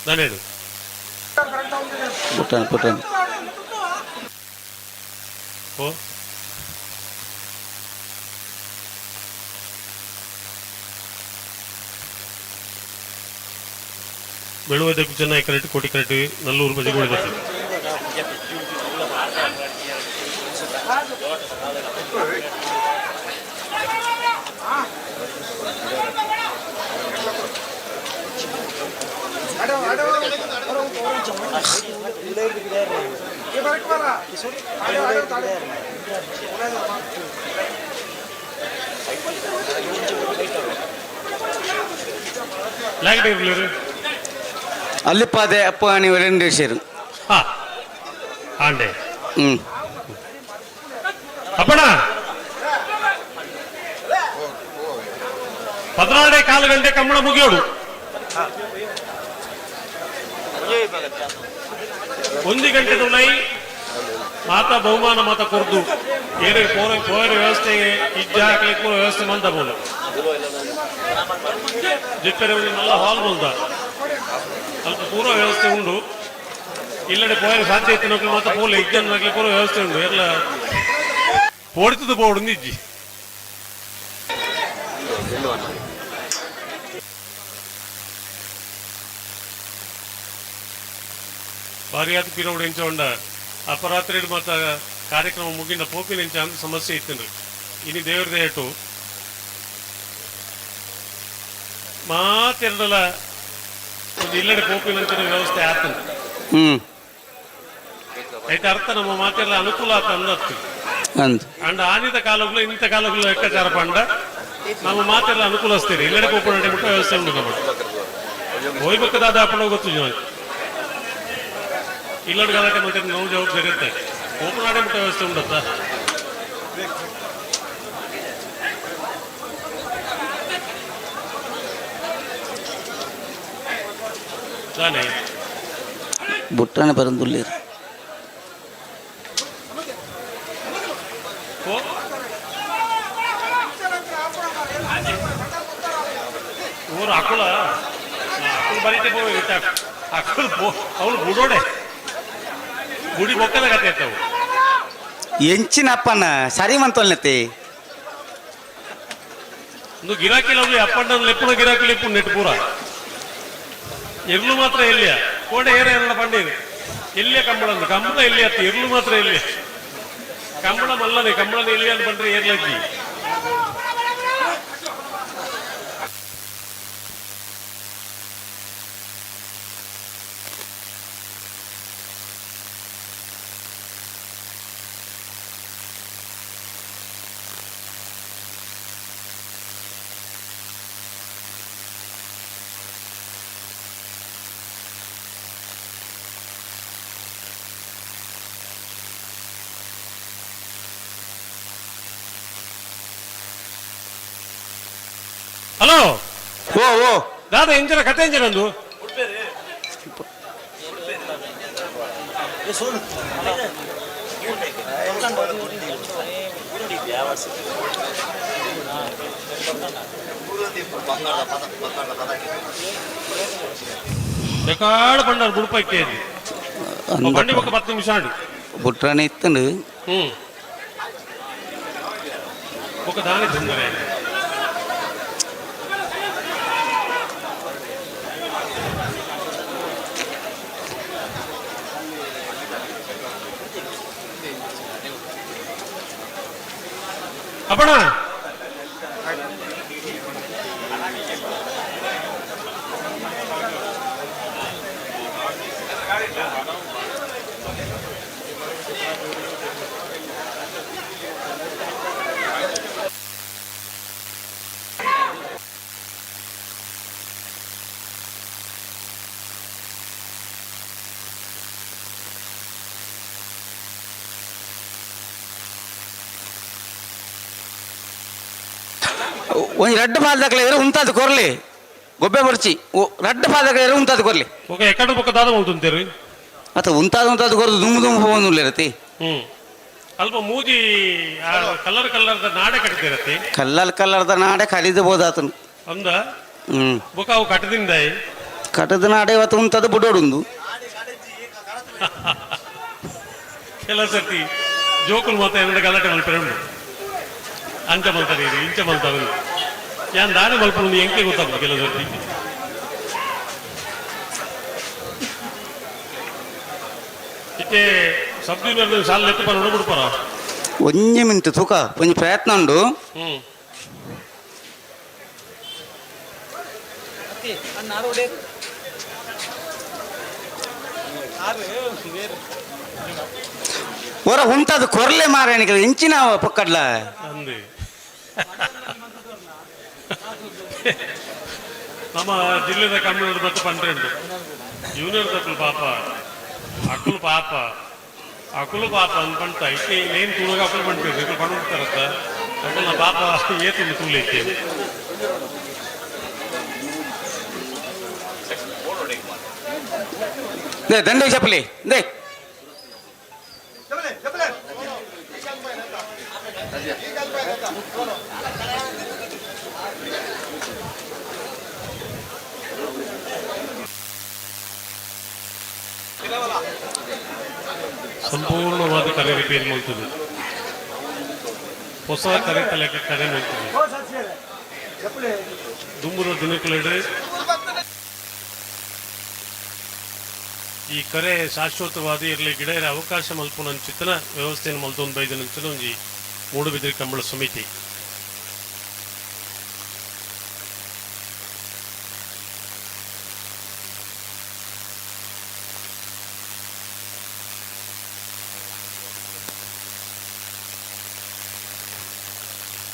ದಾನೇಡು ಪುಟ್ಟಣ ಪುಟ್ಟಣ ಓ ಬೆಳುವುದಕ್ಕೂ ಚೆನ್ನಾಗಿ ಕರೆಕ್ಟ್ ಕೋಟಿ ಕರೆಕ್ಟ್ ನಲ್ಲೂರು ಬಜೆಗಳು ಬರ್ತದೆ ಅಲ್ಲಿಪ್ಪ ಅದೇ ಅಪ್ಪ ನೀವು ಎರಡು ಸೇರು ಆಂಡೆ ಅಪ್ಪಣ 14 ಗಂಟೆ ಕಂಬಳ ಮುಗಿಯೋಡು 1 ಗಂಟೆ ತುಲೈ ಮಾತಾ ಬಹುಮಾನ ಮಾತ ಕೊರ್ದು ಏನೇ ಪೋರ ವ್ಯವಸ್ಥೆಗೆ ಇಜ್ಜ ಹಾಕ್ಲಿಕ್ಕೆ ಪೂರ ವ್ಯವಸ್ಥೆ ಮಂದ ಬೋದು ಜಿಕ್ಕರೆ ಒಂದು ನಲ್ಲ ಹಾಲ್ ಬಂದ ಸ್ವಲ್ಪ ಪೂರ ವ್ಯವಸ್ಥೆ ಉಂಡು ಇಲ್ಲಡೆ ಪೋಯರ ಸಾಧ್ಯ ಇತ್ತು ನೋಡ್ಲಿ ಮಾತ್ರ ಪೋಲ ಇಜ್ಜನ್ ಹಾಕ್ಲಿ ಪೂರ ವ್ಯವಸ್ಥೆ ಉಂಡು ಎಲ್ಲ ಓಡಿತದ ಬೋರ್ಡು ನಿಜ್ಜಿ ಭಾರಿ ಆದ ಪಿರೌಡು ಎಂಚ ಉಂಡ ಅಪರಾತ್ರಿ ಮಾತ ಕಾರ್ಯಕ್ರಮ ಮುಗಿನ ಪೋಪಿನ ಎಂಚ ಅಂತ ಸಮಸ್ಯೆ ಇತ್ತು ಇನಿ ದೇವ್ರದೇ ಏಟು ಮಾತೆರಡಲ ಒಂದು ಇಲ್ಲಡೆ ಪೋಪಿನಂಚಿನ ವ್ಯವಸ್ಥೆ ಆತಂತ ಐತೆ ಅರ್ಥ ನಮ್ಮ ಮಾತೆಲ್ಲ ಅನುಕೂಲ ಆತ ಅಂದತ್ತು ಅಂಡ ಆನಿದ ಕಾಲಗಳು ಇಂಥ ಕಾಲಗಳು ಲೆಕ್ಕಾಚಾರ ಪಂಡ ನಮ್ಮ ಮಾತೆಲ್ಲ ಅನುಕೂಲಿಸ್ತೀರಿ ಇಲ್ಲಡೆ ಪೋಪು ನಡೆ ಮುಟ್ಟ ವ್ಯವಸ್ಥೆ ಉಂಟು ನಮ್ಮ ಹೋಯ್ಬೇಕಾದ ಹಾಕೊಂಡು ಗೊತ್ತು ಜೀವನ ಇಲ್ಲಡೆ ಗಲಾಟೆ ಮತ್ತೆ ನಾವು ಜವಾಬ್ದಾರಿ ಇರುತ್ತೆ ಪೋಪು ನಾಡೆ ಮುಟ್ಟ ವ್ಯವಸ್ಥೆ ಉಂಟತ್ತ ಬುಟ್ಟನೆ ಬರಂದುಲ್ಲೇರು ಊರು ಅಕ್ಕಳ ಬರೀತೆ ಅಕ್ಕಳು ಅವಳು ಬುಡೋಡೆ ಗುಡಿ ಬೊಕ್ಕದ ಕತೆ ಇರ್ತವು ಎಂಚಿನಪ್ಪನ ಸರಿ ಮಂತೊಲ್ನತೆ ಒಂದು ಗಿರಾಕಿ ಲವ್ಲಿ ಅಪ್ಪಣ್ಣ ಲೆಪ್ಪುನ ಗಿರಾಕಿ ಲೆಪ್ಪು ನೆಟ್ ಪೂರ ಎರ್ಲು ಮಾತ್ರ ಎಲ್ಲಿಯ ಕೋಡೆ ಏರ ಪಂಡೇನು ಎಲ್ಲಿಯ ಕಂಬಳ ಎಲ್ಲಿ ಅತ್ತ ಎರ್ಲು ಮಾತ್ರ ಎಲ್ಲಿ ಕಂಬಳ ಮಲ್ಲನೆ ಕಂಬಳನ ಎಲ್ಲಿ ಅಂತ ಬಂದ್ರೆ ಏರ್ಲಜ್ಜಿ ಹಲೋ ಓ ಓ ದಾದ ಎಂಜನ ಕತೆ ಎಂಜನಂದು ఎక్కడ పడ్డారు గుడిపై బండి ఒక 10 నిమిషాలు బుట్రని ఇస్తుండు ఒక దాని తొందర అప్పనా ಒಂಜಿ ರಡ್ಡು ಪಾದಕ್ಲೆ ಎರು ಉಂತದು ಕೊರ್ಲಿ ಗೊಬ್ಬೆ ಬರ್ಚಿ ರಡ್ಡು ಪಾದಕ್ಲೆ ಎರು ಉಂತದು ಕೊರ್ಲಿ ఒక ఎక్కడ ఒక దాదం అవుతుంటారు ಅತ್ತ ಉಂತಾದು ಕೊರದು ದುಮ್ಮು ಹೋಗೋದಿಲ್ಲ ಇರತಿ ಅಲ್ಪ ಮೂಜಿ ಕಲರ್ ಕಲರ್ದ ನಾಡೆ ಕಟ್ತಿರತ್ತೆ ಕಲ್ಲರ್ದ ನಾಡೆ ಕಲಿದು ಬೋದಾತನು ಅಂದ ಬೊಕ ಅವು ಕಟ್ಟದಿಂದ ಕಟ್ಟದ ನಾಡೆ ಇವತ್ತು ಉಂತದು ಬುಡೋಡುಂದು ಕೆಲವು ಸರ್ತಿ ಜೋಕುಲು ಮತ್ತೆ ಎರಡು ಗಲಾಟೆ ಮಲ್ಪೆರಂಡು ಅಂಚ ಮಲ್ತಾರೆ ಇಂಚ ಮಲ್ತಾರೆ ಯಾನ್ ದಾರಿ ಮಲ್ಪನು ಎಂಕೆ ಗೊತ್ತಾಗ್ತದೆ ಕೆಲವು ಸರ್ತಿ ಇತ್ತೆ ಸಬ್ ಜೂನಿಯರ್ ಸಾಲ ಎತ್ತು ಪರ ಬಿಡ್ಪಾರ ಒಂಜಿ ಮಿನಿಟ್ ತೂಕ ಒಂಜಿ ಪ್ರಯತ್ನ ಉಂಡು ಒರ ಉಂಟದು ಕೊರ್ಲೆ ಮಾರಾಣಿಗೆ ಇಂಚಿನ ಪಕ್ಕಡ್ಲ ಅಂದೆ ನಮ್ಮ ಜಿಲ್ಲೆದ ಕಮ್ಮಿ ಮತ್ತು 12 ಜೂನಿಯರ್ ತಕ್ಕಲು ಪಾಪ ಅಕ್ಕಲು ಪಾಪ ಅನ್ಕೊಂತ ಐತೆ ಏನು ತುಳುಗ ಅಕ್ಕಲು ಮಾಡ್ತೀವಿ ಇಕ್ಕಲು ಪಂಡ್ತಾರತ್ತ ಅಕ್ಕಲ್ ನಾ ಪಾಪ ಏತುಂಡು ತುಳಿಕ್ಕೆ ದಂಡೆ ಚಪ್ಪಲಿ ದೇ ಸಂಪೂರ್ಣವಾದ ಕರೆ ರಿಪೇರಿ ಮಾಡ್ತದೆ ಹೊಸ ಕರೆ ತಲೆಗೆ ಕರೆ ಮಾಡ್ತದೆ ದುಂಬುರ ದಿನಕಳೆಡೆ ಈ ಕರೆ ಶಾಶ್ವತವಾದಿ ಇರಲಿ ಗಿಡ ಅವಕಾಶ ಮಲ್ಪನ ಚಿತ್ತನ ವ್ಯವಸ್ಥೆಯನ್ನು ಮಲ್ತೊಂದು ಬೈದ ನಂತರ ಒಂಜಿ ಮೂಡುಬಿದಿರೆ ಕಂಬಳ ಸಮಿತಿ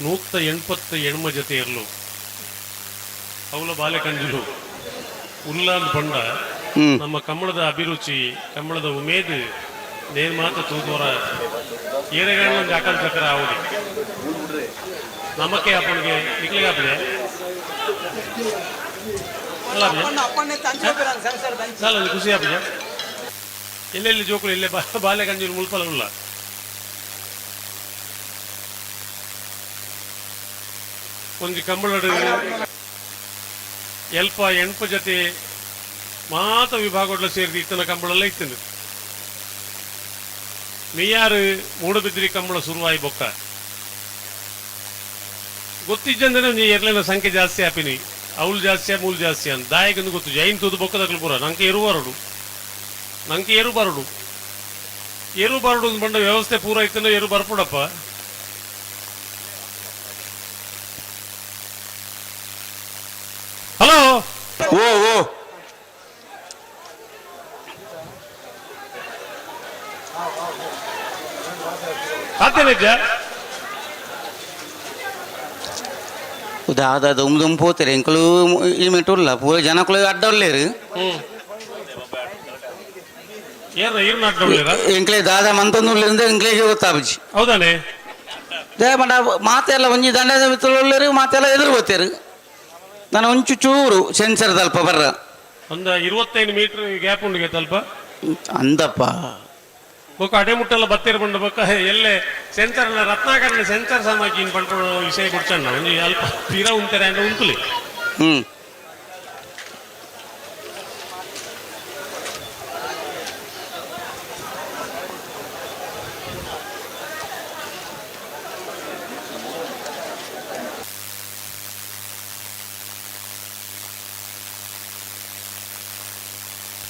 ನೂತ್ತ 80 ಹೆಣ್ಮ ಜೊತೆ ಇರಲು ಅವಳ ಬಾಲೆಕಂಜಲು ಉಲ್ಲಾದ ಬಂಡ ನಮ್ಮ ಕಂಬಳದ ಅಭಿರುಚಿ ಕಂಬಳದ ಉಮೇದು ನೇರ್ ಮಾತ್ರ ತೂದೋರ ಏರೆಗಳನ್ನ ಆಕಲ್ ಚಕ್ರ ಅವಳಿ ನಮಕ್ಕೆ ಅಪ್ಪನಿಗೆ ನಿಕ್ಲಿಗೆ ಹಾಪಿದೆ ಅಲ್ಲ ಖುಷಿ ಹಾಪಿದೆ ಎಲ್ಲೆಲ್ಲಿ ಜೋಕುಲು ಇಲ್ಲೇ ಬಾಲೆಕಂಜಲು ಮುಲ್ಪಲ ಉಲ್ಲ ಒಂದು ಕಂಬಳ ಎಲ್ಪ ಎಣ್ಪ ಜೊತೆ ಮಾತ ವಿಭಾಗಗಳು ಸೇರಿದು ಇತ್ತನ ಕಂಬಳೆಲ್ಲ ಇತ್ತಂದು ಮೆಯ್ಯಾರು ಮೂಡಬಿದ್ರಿ ಕಂಬಳ ಶುರುವಾಯಿ ಬೊಕ್ಕ ಗೊತ್ತಿದ್ದಂದ್ರೆ ಒಂದು ಎರಲಿನ ಸಂಖ್ಯೆ ಜಾಸ್ತಿ ಹಾಪಿನಿ ಅವಳು ಜಾಸ್ತಿ ಮೂಲು ಜಾಸ್ತಿ ಅಂತ ದಾಯಕಂದು ಗೊತ್ತು ಜೈನ್ ತೂದು ಬೊಕ್ಕದಾಗಲು ಪುರ ನಂಗೆ ಏರು ಬರಡು ಬಂಡ ವ್ಯವಸ್ಥೆ ಪೂರ ಇತ್ತಂದ್ರೆ ಏರು ಬರ್ಪುಡಪ್ಪ ಹಲೋ ಓ ಸಾಧ್ಯನಿದ್ದ దాదా దుమ్ము పోతారు ఇంకలు ఈ మెట్టుల పూర జనకులు అడ్డలేరు ఇంకలే దాదా మంతొందులేరు ఇంకలే ಗೊತ್ತಾಬಜಿ ಹೌದಾನೆ ದೇಮಡ ಮಾತೆಲ್ಲ ಒಂಜಿ ದಂಡದ ಮಿತ್ರರು ಮಾತೆಲ್ಲ ಎದುರು ಹೋಗ್ತಾರು ನಾನು ಒಂಚು ಚೂರು ಸೆನ್ಸರ್ ದಲ್ಪ ಬರ್ರ ಒಂದು 25 ಮೀಟರ್ ಗ್ಯಾಪ್ ಉಂಡು ಸ್ವಲ್ಪ ಅಂದಪ್ಪ ಬೊಕ್ಕ ಅಡೆಮುಟ್ಟೆಲ್ಲ ಬತ್ತಿರ ಬಂಡ ಬೊಕ್ಕ ಎಲ್ಲೇ ಸೆನ್ಸರ್ ರತ್ನಾಕರಣ ಸೆನ್ಸರ್ ಸಾಮಾಕಿ ಪಂಡ ವಿಷಯ ಕೊಡ್ಸಣ್ಣ ಒಂದು ಅಲ್ಪ ತೀರ ಉಂಟರೆ ಅಂದ್ರೆ ಉಂಟುಲಿ.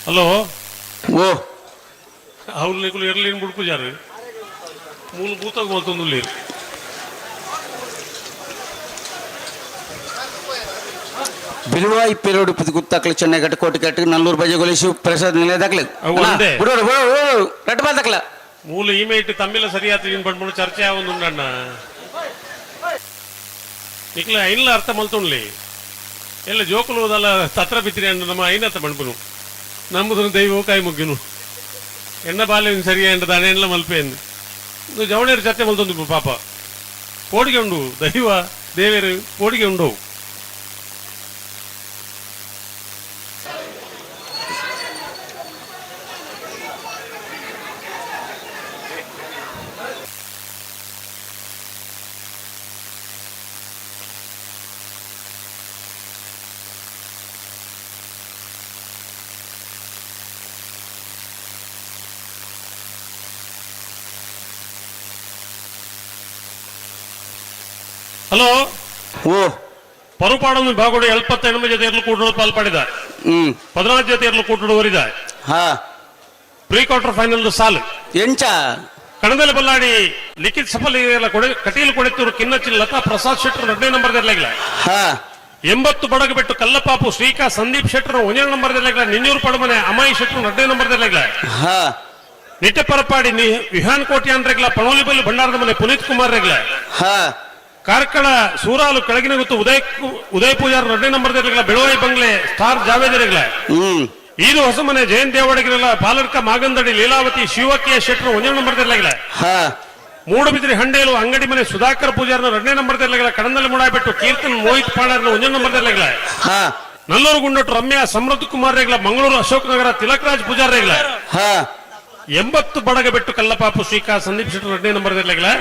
ಹಲೋ ಓ ಅವ್ರು ಎರ್ಲಿನ ಬಿಡ್ಪುಜಾರು ಮೂಲಭೂತ ಮತ್ತೊಂದು ಬಿಳುವ ಇಪ್ಪೇರೋಡು ಕುತ್ತಾಕ್ಲಿ ಚೆನ್ನೈ ಕಟ್ಟು ಕೋಟಿ ಕಟ್ಟು ನಲ್ಲೂರು ಬಜೆಗೊಲಿ ಶಿವ ಪ್ರಸಾದ್ ನಿಲಯದಾಗ್ಲಿ ರಟ್ಬಾರ್ದಾಕ್ಲ ಮೂಲ ಇಮೇಟ್ ತಮ್ಮಿಲ ಸರಿಯಾದ ಪಂಡ್ಕೊಂಡು ಚರ್ಚೆ ಒಂದು ಉಂಡಣ್ಣ ನಿಕ್ಲ ಐನ್ಲ ಅರ್ಥ ಮಲ್ತೊಂಡ್ಲಿ ಎಲ್ಲ ಜೋಕುಲು ಹೋದಲ್ಲ ತತ್ರ ಬಿತ್ತಿರಿ ಅಂಡ್ ನಮ್ಮ ಐನತ್ತ ಪಂಡ್ಪನು ನಮ್ಮದು ದೈವ ಕಾಯಿ ಮುಗ್ಗಿನು ಎಣ್ಣ ಬಾಲ್ಯ ಸರಿಯಾ ಎಂಟದ ಅಣೆಲ್ಲ ಮಲ್ಪೇನು ಜವಣೇರು ಚರ್ಚೆ ಮಲ್ತೊಂದು ಪಾಪ ಕೋಡಿಗೆ ಉಂಡು ದೈವ ದೇವೇರು ಕೋಡಿಗೆ ಉಂಡು. ಹಲೋ ಓ ಪರುಪಾಡನ್ನು ಬಾಗೋಡು 78 ಜೊತೆಯಲ್ಲೂ ಕೂಟಲು ಪಾಲ್ಪಡಿದ 14 ಜೊತೆಯಲ್ಲೂ ಕೂಟಲು ವರಿದ ಪ್ರೀ ಕ್ವಾರ್ಟರ್ ಫೈನಲ್ ಸಾಲು ಎಂಚ ಕಣದಲ್ಲಿ ಬಲ್ಲಾಡಿ ಲಿಖಿತ್ ಸಫಲ್ ಕಟೀಲು ಕೊಡೆತ್ತೂರು ಕಿನ್ನಚ್ಚಿನ ಲತಾ ಪ್ರಸಾದ್ ಶೆಟ್ಟರ್ 2ನೇ ನಂಬರ್ ದೆರ್ಲಾಗಿಲ್ಲ 80 ಬಡಗ ಬಿಟ್ಟು ಕಲ್ಲಪಾಪು ಶ್ರೀಕಾಂತ್ ಸಂದೀಪ್ ಶೆಟ್ಟರ್ 1ನೇ ನಂಬರ್ ದೆರ್ಲಾಗಿಲ್ಲ ನಿನ್ನೂರು ಪಡಮನೆ ಅಮಾಯಿ ಶೆಟ್ಟರ್ 2ನೇ ನಂಬರ್ ದೆರ್ಲಾಗಿಲ್ಲ ನಿಟ್ಟೆ ಪರಪಾಡಿ ವಿಹಾನ್ ಕೋಟ್ಯಾನ್ ರೆಗ್ಲ ಪಣೋಲಿಬಲ್ಲಿ ಭಂಡಾರದ ಮನೆ ಪುನೀತ್ ಕುಮಾರ್ ರೆಗ್ಲ ಕಾರ್ಕಳ ಸೂರಾಲು ಕೆಳಗಿನ ಗೊತ್ತು ಉದಯ್ ಪೂಜಾರ್ 2ನೇ ನಂಬರ್ ದೆರ್ಲಾಗಿಲ್ಲ ಬೆಳವಾಯಿ ಬಂಗ್ಲೆ ಸ್ಟಾರ್ ಜಾವೇದ್ ರೆಗ್ಲ ಇದು ಹೊಸಮನೆ ಜಯಂತ್ ದೇವಡಗಿರಲ್ಲ ಪಾಲರ್ಕ ಮಾಗಂದಡಿ ಲೀಲಾವತಿ ಶಿವಕಿಯ ಶೆಟ್ಟರ್ 1ನೇ ನಂಬರ್ ದೆರ್ಲಾಗಿಲ್ಲ ಮೂಡಬಿದ್ರಿ ಹಂಡೇಲು ಅಂಗಡಿ ಮನೆ ಸುಧಾಕರ್ ಪೂಜಾರ್ನ 2ನೇ ನಂಬರ್ ದೆರ್ಲಾಗಿಲ್ಲ ಕಡಂದಲ್ಲಿ ಮುಡಾಯ್ಬಿಟ್ಟು ಕೀರ್ತನ್ ಮೋಹಿತ್ ಪಾಣರ್ನ 1ನೇ ನಂಬರ್ ದೆರ್ಲಾಗಿಲ್ಲ ನಲ್ಲೂರು ಗುಂಡಟ್ಟು ರಮ್ಯಾ ಸಮೃದ್ಧ ಕುಮಾರ್ ರೆಗ್ಲ ಮಂಗಳೂರು ಅಶೋಕ್ ನಗರ ತಿಲಕರಾಜ್ ಪೂಜಾರ್ ರೆಗ್ಲ 80 ಬಡಗ ಬಿಟ್ಟು ಕಲ್ಲಪಾಪು ಶ್ರೀಕಾಂತ್ ಸಂದೀಪ್ ಶೆಟ್ಟರ್ 2ನೇ ನಂಬರ್ ದೆರ್ಲಾಗಿಲ್ಲ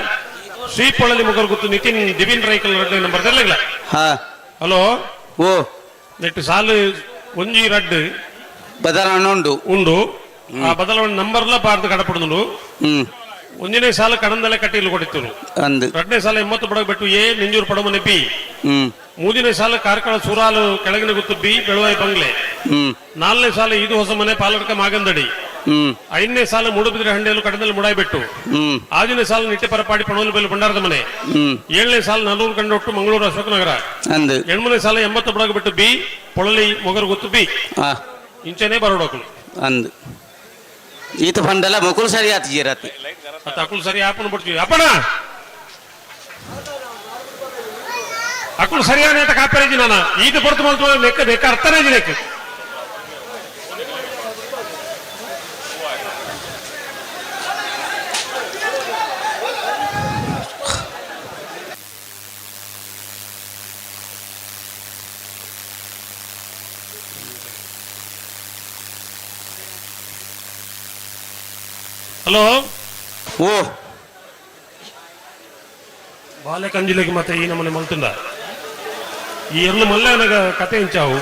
ಶ್ರೀಪೊಳಲಿ ಮುಗರು ಗೊತ್ತು ನಿತಿನ್ ದಿವಿನ್ ರೈಕಲ್ 2ನೇ ನಂಬರ್ ದೆರ್ಲಾಗಿಲ್ಲ. ಹಲೋ ಓ ನೆಟ್ಟು ಸಾಲು ಒಂಜಿ ರಡ್ಡು ಬದಲಾವಣೆ ಉಂಡು ಆ ಬದಲಾವಣೆ ನಂಬರ್ಲ ಪಾರ್ದು ಕಡಪಡುದು 1ನೇ ಸಾಲ ಕಡಂದಲೆ ಕಟ್ಟಿಲು ಕೊಡಿತ್ತು 2ನೇ ಸಾಲ 80 ಬಡಗ ಬಿಟ್ಟು ಎ ನಿಂಜೂರು ಪಡಮನೆ ಬಿ 3ನೇ ಸಾಲ ಕಾರ್ಕಳ ಸೂರಾಲು ಕೆಳಗಿನ ಗೊತ್ತು ಬಿ ಬೆಳವಾಯಿ ಬಂಗ್ಲೆ 4ನೇ ಸಾಲ ಇದು ಹೊಸ ಮನೆ ಪಾಲರ್ಕ ಮಾಗಂದಡಿ 5ನೇ ಸಾಲ ಮೂಡುಬಿದ್ರೆ ಹಂಡೆಯಲು ಕಡದಲ್ಲಿ ಮುಡಾಯ್ಬಿಟ್ಟು 6ನೇ ಸಾಲ ನಿಟ್ಟೆ ಪರಪಾಡಿ ಪಣೋಲಿಬೆಲ್ಲು ಭಂಡಾರದ ಮನೆ 7ನೇ ಸಾಲ ನಲ್ಲೂರು ಕಂಡೊಟ್ಟು ಮಂಗಳೂರು ಅಶೋಕ್ ನಗರ 8ನೇ ಸಾಲ 80 ಬಡಗ ಬಿಟ್ಟು ಬಿ ಪೊಳಲಿ ಮೊಗರು ಗೊತ್ತು ಬಿ ಇಂಚನೆ ಬರೋಡೋಕಲು ಅಂದು ಈತ ಫಂಡಲ್ಲ ಮಕ್ಕಳು ಸರಿ ಆತ ಜೀರತಿ ಅಕುಲ್ ಸರಿ ಆಪನ್ ಬಿಡ್ತೀವಿ ಅಪ್ಪಣ ಅಕುಲ್ ಸರಿಯಾನೆ ಅಂತ ಕಾಪೇಜಿ ನಾನು ಈತ ಬರ್ತು ಮಾಡ್ತು ಲೆಕ್ಕ ಲೆಕ್ಕ ಅರ್ಥನೇ ಲೆಕ್ಕ ಹಲೋ ಓ ಬಾಲ್ಯ ಕಂಜಿಲಿಗೆ ಮತ್ತೆ ಈ ನಮ್ಮನೆ ಮಲ್ತುಂಡ ಈ ಎರಡು ಮಲ್ಯನಗ ಕತೆ ಇಂಚಾವು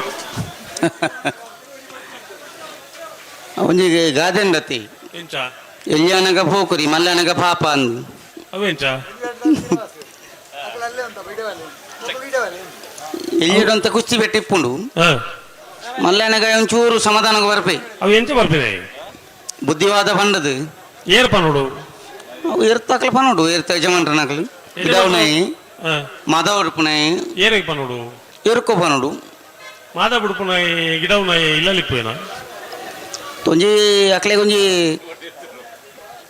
ಅವನಿಗೆ ಗಾದೆಂಡತಿ ಇಂಚ ಎಲ್ಲಿಯನಗ ಪೋಕುರಿ ಮಲ್ಲನಗ ಪಾಪ ಅಂದು ಅವೇಂಚ ಎಲ್ಲಿಡಂತ ಕುಸ್ತಿ ಬೆಟ್ಟಿಪ್ಪುಂಡು ಮಲ್ಲನಗ ಒಂಚೂರು ಸಮಾಧಾನಗ ಬರ್ಪೆ ಅವು ಎಂಚ ಬರ್ಪಿದೆ ಬುದ್ಧಿವಾದ ಪಂಡದು ಏರ್ ಪನೋಡು ಅವು ಇರ್ತಾಕಲ್ ಪನೋಡು ಇರ್ತ ಯಜಮಾನ್ರನಕಲು ಗಿಡವನಾಯಿ ಮಾಧವ ಉಡುಪುನಾಯಿ ಏರಿಗೆ ಪನೋಡು ಎರುಕೋ ಪನೋಡು ಮಾಧವ ಉಡುಪುನಾಯಿ ಗಿಡವನಾಯಿ ಇಲ್ಲಲಿಪ್ಪೇನ ತೊಂಜಿ ಅಕ್ಲೆ ಒಂಜಿ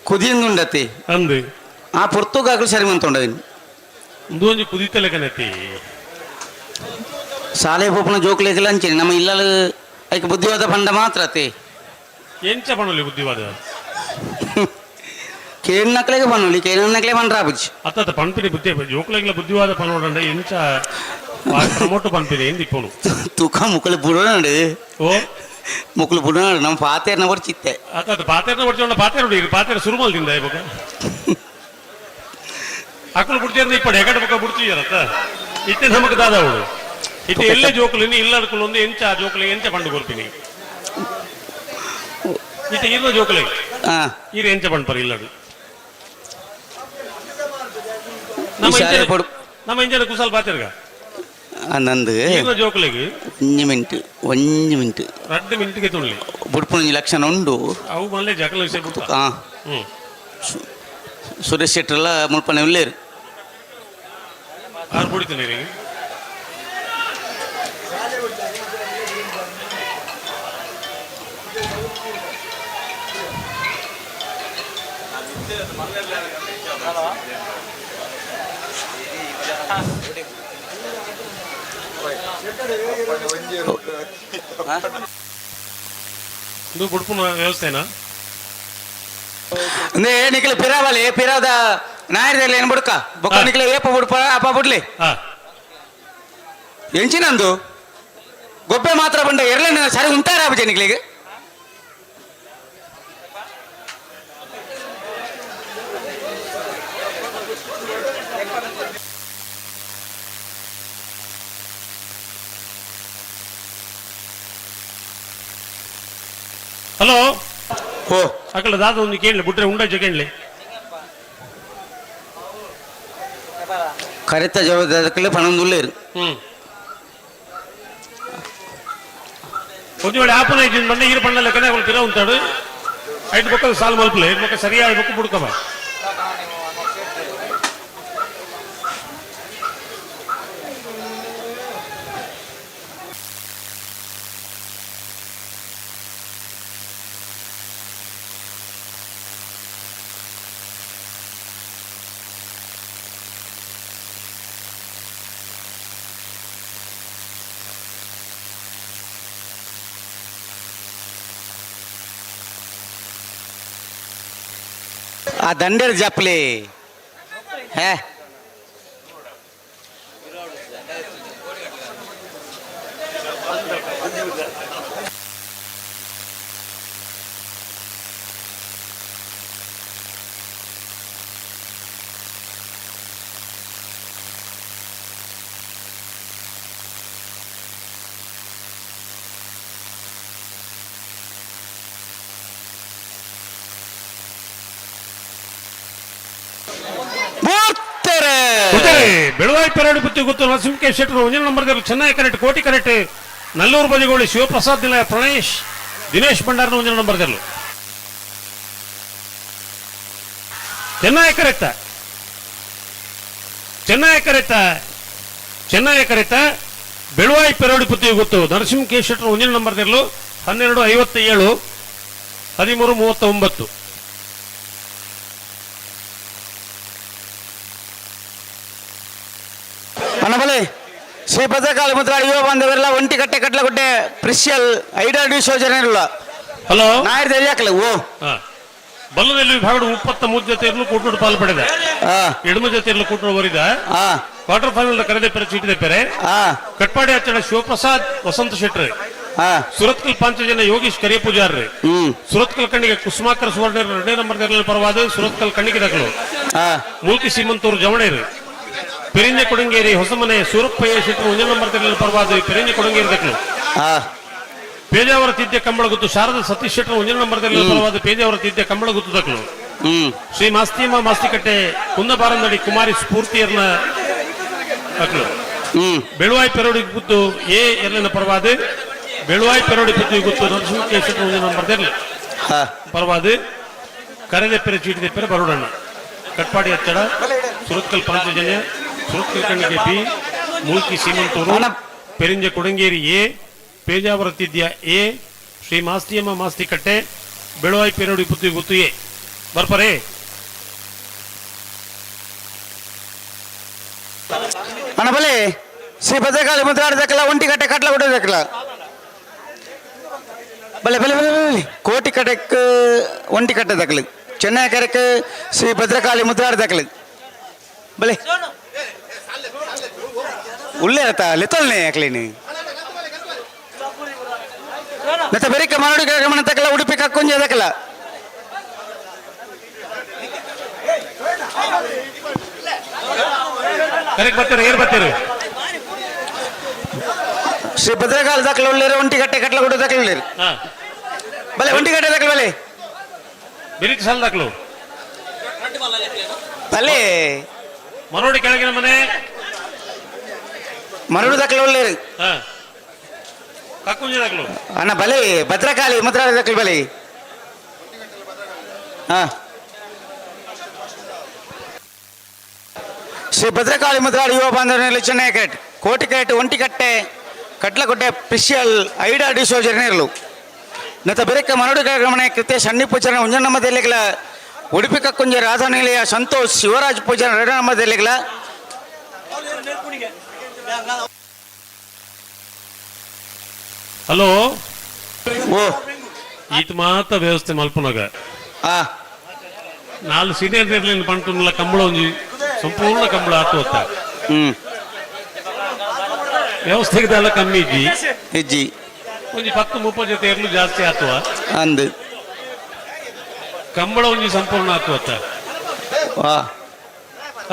ಕುದಿಯಿಂದುಂಡತಿ ಅಂದು ಆ ಪುರ್ತುಗಾಕಲು ಸರಿ ಮಂತೊಂಡವಿನ್ ಒಂದು ಒಂಜಿ ಕುದಿತಲೆ ಕನೆತಿ ಸಾಲೆ ಪೋಪನ ಜೋಕ್ಲೆಗೆಲ್ಲ ಅಂಚೇನೆ ನಮ್ಮ ಇಲ್ಲಲು ಐಕೆ ಬುದ್ಧಿವಾದ ಪಂಡ ಮಾತ್ರ ಅತಿ ಎಂಚ ಪನೋಲಿ ಬುದ್ಧಿವಾದ ಕೇಳಿನಕ್ಲೆಗೆ ಪನೋಲಿ ಕೇಳಿನಕ್ಲೆ ಪಂಡ್ರ ಬುಜ್ಜಿ ಅತ್ತ ಪಂಪಿನಿ ಬುದ್ಧಿ ಜೋಕ್ಲೆಗ್ಲ ಬುದ್ಧಿವಾದ ಪನೋಡಂಡ ಎಂಚ ಪ್ರಮೋಟ್ ಪಂಪಿನಿ ಎಂದಿಪ್ಪನು ತೂಕ ಮುಕ್ಕಲು ಬುಡೋಣಂಡು ಓ ಮುಕ್ಳು ಪುಡ ನಮ್ಮ ಪಾತೆರ್ನ ಬರ್ಚಿತ್ತೆ ಅದು ಪಾತೆರ್ನ ಬರ್ಚೋಣ ಪಾತೆರ ಹುಡುಗಿ ಪಾತೆರ ಸುರುಮಲ್ದಿಂದ ಇವಾಗ ಅಕ್ಕಳು ಬಿಡ್ತೀರ ಇಪ್ಪಡೆ ಎಕಡೆ ಪಕ್ಕ ಬಿಡ್ತೀರತ್ತ ಇತ್ತೆ ನಮಗೆ ದಾದವಳು ಇತ್ತೆ ಎಲ್ಲೇ ಜೋಕುಲಿನಿ ಇಲ್ಲ ಅಡ್ಕಲು ಒಂದು ಎಂಚ ಜೋಕುಲಿ ಎಂಚ ಪಂಡು ಕೊರ್ಪಿನಿ ಇತ್ತೆ ಇರೋ ಜೋಕುಲಿ ಈರ ಎಂಚ ಪಂಡು ಪರ ಇಲ್ಲಡು ನಮ್ಮ ಇಂಜನ ಕುಸಲ್ ಪಾತೆರ್ಗ ನಂದು ಜೋಕುಲಿಗೆ 1 ಮಿನಿಟ್ 2 ಮಿನಿಟ್ಗೆ ತುಳ್ಳಿ ಬುಡ್ಪುನ ಲಕ್ಷಣ ಉಂಡು ಅವು ಮಲ್ಲೆ ಜಕಲ ವಿಷಯ ಬಿಟ್ಟು ಸುರೇಶ್ ಶೆಟ್ರೆಲ್ಲ ಮುಳ್ಪನೆ ಉಳ್ಳೇರು ಆರು ಬಿಡ್ತೀನಿ ರೀ ಇದು ಬುಡ್ಪುನ ವ್ಯವಸ್ಥೆನಾ ಅಂದ್ರೆ ನಿಖಿಲ ಪಿರಾವಲಿ ಪಿರಾದ ನಾಯರ್ದಲ್ಲಿ ಏನು ಬುಡ್ಕ ಬೊಕ್ಕ ನಿಖಿಲ ಏಪ ಬುಡ್ಪ ಅಪ್ಪ ಬುಡ್ಲಿ ಎಂಚಿನಂದು ಗೊಬ್ಬೆ ಮಾತ್ರ ಬಂಡ ಎರಡನೇ ಸರಿ ಉಂಟಾರ ಅಬ್ಬಜೆ ನಿಖಿಲಿಗೆ ಹಲೋ ಓ ಅಕಲ ದಾದ ಒಂದು ಕೇಳಲಿ ಬಿಟ್ರೆ ಉಂಡಜ್ಜ ಕೇಳಲಿ ಕರೆತ ಜವಾಬ್ದಾರಿ ಪಣಂದುಳ್ಳೇರು కొంచెం యాపన ఇచ్చింది బండి ఈర పండ్ల లెక్కనే వాళ్ళు తిర ఉంటాడు ఐదు పక్కల సాల్ మలుపులు ఐదు పక్క సరిగా ఐదు పక్క పుడుకమా ಆ ದಂಡೇರ್ ಜಪ್ಲಿ ಹೇ ಬೆಳವಾಯಿ ಪೆರಡು ಬುತ್ತಿ ಗೊತ್ತು ನರಸಿಂಹ ಶೆಟ್ಟರು 1 ನಂಬರ್ ಚೆನ್ನೈ ಕರೆಕ್ಟ್ ಕೋಟಿ correct Nallur ಬದಿಗೋಳಿ Shivaprasad Nilaya Pranesh Dinesh ಭಂಡಾರನ 1 number Chennai correct Belvai ಪೆರಡು ಬುತ್ತಿ ಗೊತ್ತು ನರಸಿಂಹ ಶೆಟ್ಟರು 1 ನಂಬರ್ 12:57 13:39 అనబలే శ్రీ భద్రకాళి ముద్రాడు యువ బాంధవర్ల ఒంటి కట్టೆ కట్లగుడ్ಡೆ ಪ್ರಿಷಿಯಲ್ ಐಡಲ್ ಡಿ ಸೋಜನೆಲ್ಲ ಹಲೋ ನಾಯರ್ తెలియకలే ಓ ಬಲ್ಲದಲ್ಲಿ ವಿಭಾಗದ 33 ಜೊತೆಯಲ್ಲೂ ಕೂಟುಡು ಪಾಲ್ಪಡಿದೆ ಎಡಮ ಜೊತೆಯಲ್ಲೂ ಕೂಟುಡು ಬರಿದ ಕ್ವಾರ್ಟರ್ ಫೈನಲ್ ಕರೆದೆ ಪೆರೆ ಚೀಟಿದೆ ಪೆರೆ ಕಟ್ಪಾಡಿ ಹಚ್ಚಡ ಶಿವಪ್ರಸಾದ್ ವಸಂತ ಶೆಟ್ರಿ ಸುರತ್ಕಲ್ ಪಾಂಚಜನ ಯೋಗೀಶ್ ಕರಿಯ ಪೂಜಾರ್ರಿ ಸುರತ್ಕಲ್ ಕಣ್ಣಿಗೆ ಕುಸುಮಾಕರ್ ಸುವರ್ಣ 2 ನಂಬರ್ ಪರವಾದ ಸುರತ್ಕಲ್ ಕಣ್ಣಿಗೆ ದಕ್ಕಲು ಮೂಲ್ಕಿ ಸೀಮಂತೂರು ಜವಣೇರಿ ಪೆರಿಂಜೆ ಕೊಡಂಗೇರಿ ಹೊಸಮನೆ ಸೂರಪ್ಪಯ್ಯ ಶೆಟ್ಟರು 1 ನಂಬರ್ ಪರವಾದ ಪೆರಿಂಜೆ ಕೊಡಂಗೇರಿ ದಕ್ಕಲು ಪೇಜಾವರ ತಿದ್ದೆ ಕಂಬಳ ಗುತ್ತು ಶಾರದಾ ಸತೀಶ್ ಶೆಟ್ಟರು 1 ನಂಬರ್ ಪರವಾದ ಪೇಜಾವರ ತಿದ್ದೆ ಕಂಬಳ ಗುತ್ತು ದಕ್ಕಲು ಶ್ರೀ ಮಾಸ್ತಿಯಮ್ಮ ಮಾಸ್ತಿಕಟ್ಟೆ ಕುಂದಬಾರಂದಡಿ ಕುಮಾರಿ ಸ್ಫೂರ್ತಿಯರ್ನ ದಕ್ಕಲು ಬೆಳುವಾಯಿ ಪೆರೋಡಿ ಗುತ್ತು ಎ ಎರಲಿನ ಪರವಾದ ಬೆಳುವಾಯಿ ಪೆರೋಡಿ ಗುತ್ತು ಗುತ್ತು ನರಸಿಂಹ ಶೆಟ್ಟರು 1 ನಂಬರ್ ಪರವಾದ ಕರೆದೆ ಪೆರೆ ಚೀಟಿದೆ ಪೆರೆ ಬರೋಡಣ್ಣ ಕಟ್ಪಾಡಿ ಹಚ್ಚಡ ಸುರತ್ಕಲ್ ಪಾಂಚಜನ್ಯ ಸುರತ್ಕಲ್ ಕಣ್ಣಿಗೆ ಬಿ ಮೂಲ್ಕಿ ಸೀಮಂತೂರು ಪೆರಿಂಜೆ ಕೊಡಂಗೇರಿ ಎ ಪೇಜಾವರ ತಿದ್ಯ ಎ ಶ್ರೀ ಮಾಸ್ತಿಯಮ್ಮ ಮಾಸ್ತಿಕಟ್ಟೆ ಬೆಳುವಾಯಿ ಪೆರೋಡಿ ಪುತ್ತಿ ಗುತ್ತು ಎ ಬರ್ಪರೇ అనబలే శ్రీ భద్రకాళి ముద్రాడు దక్కల ఒంటి కట్టೆ కట్లగుడ్ಡೆ దక్కల ಬಲೆ ಬಲೆ ಬಲೆ ಬಲೆ ಕೋಟಿ ಕಟ್ಟೆಕ್ ಒಂಟಿ ಕಟ್ಟೆ ದಕ್ಕಲು ಚೆನ್ನೈ ಕರೆಕ್ ಶ್ರೀ ಭದ್ರಕಾಳಿ ಮುದ್ರಾಡು ದಕ್ಕಲು ಬಲೆ ಉಳ್ಳೇ ಲೆತ್ತಲ್ನೇ ಯಾಕಲೇನಿ ನೆತ್ತ ಬೆರಿಕ ಮರಡು ಗಮನ ತಕಲ ಉಡುಪಿ ಕಕ್ಕುಂಜೆ ತಕಲ ಶ್ರೀ ಭದ್ರಕಾಲ ದಾಖಲ ಉಳ್ಳೇರು ಒಂಟಿಗಟ್ಟೆ ಕಟ್ಲ ಕೊಡು ದಾಖಲೆ ಉಳ್ಳೇರು ಬಲೆ ಒಂಟಿಗಟ್ಟೆ ದಾಖಲೆ ಬಲೆ ಬಿರಿಕ್ ಸಾಲ ದಾಖಲು ಬಲೆ ಮರೋಡಿ ಕೆಳಗಿನ ಮನೆ ಮರಡು ದಾಖಲೆ ಉಳ್ಳೇರು ಕಕ್ಕುಂಜ ದಾಖಲು ಅಣ್ಣ ಬಲೆ ಭದ್ರಕಾಳಿ ಮುದ್ರಾಳ ದಾಖಲೆ ಬಲೆ ಹಾ ಶ್ರೀ ಭದ್ರಕಾಳಿ ಮುದ್ರಾಳ ಯುವ ಬಾಂಧವನಲ್ಲಿ ಚೆನ್ನೈ ಕ್ರಿಕೆಟ್ ಕೋಟಿ ಕ್ರಿಕೆಟ್ ಒಂಟಿಕಟ್ಟೆ ಕಟ್ಲಗುಡ್ಡೆ ಸ್ಪೆಷಲ್ ಐಡಾ ಡಿಸೋಜರ್ ನೇರ್ಲು ನೆತ್ತ ಬೆರಕ ಮರಡು ಗಮನ ಕೃತ್ಯ ಸಣ್ಣಿ ಪೂಜನ ಉಂಜನಮ್ಮ ದೇಲಿಗಳ ಉಡುಪಿ ಕಕ್ಕುಂಜ ರಾಧಾನಿಲಯ ಸಂತೋಷ್ ಶಿವರಾಜ್ ಪೂಜನ ರೆಡನಮ್ಮ ದೇಲಿಗಳ ಹಲೋ ಓ ಈತ ಮಾತ ವ್ಯವಸ್ಥೆ ಮಲ್ಪನಾಗ ನಾಲ್ ಸೀನಿಯರ್ ಇರ್ಲಿಲ್ಲ ಪಂಟುಲ್ಲ ಕಂಬಳ ಒಂಜಿ ಸಂಪೂರ್ಣ ಕಂಬಳ ಆತು ಹೊತ್ತ ವ್ಯವಸ್ಥೆಗೆ ಎಲ್ಲ ಕಮ್ಮಿ ಇಜ್ಜಿ ಒಂಜಿ 10-30 ಜೊತೆ ಇರ್ಲು ಜಾಸ್ತಿ ಆತುವ ಅಂದ್ ಕಂಬಳ ಒಂಜಿ ಸಂಪೂರ್ಣ ಆತು ಹೊತ್ತ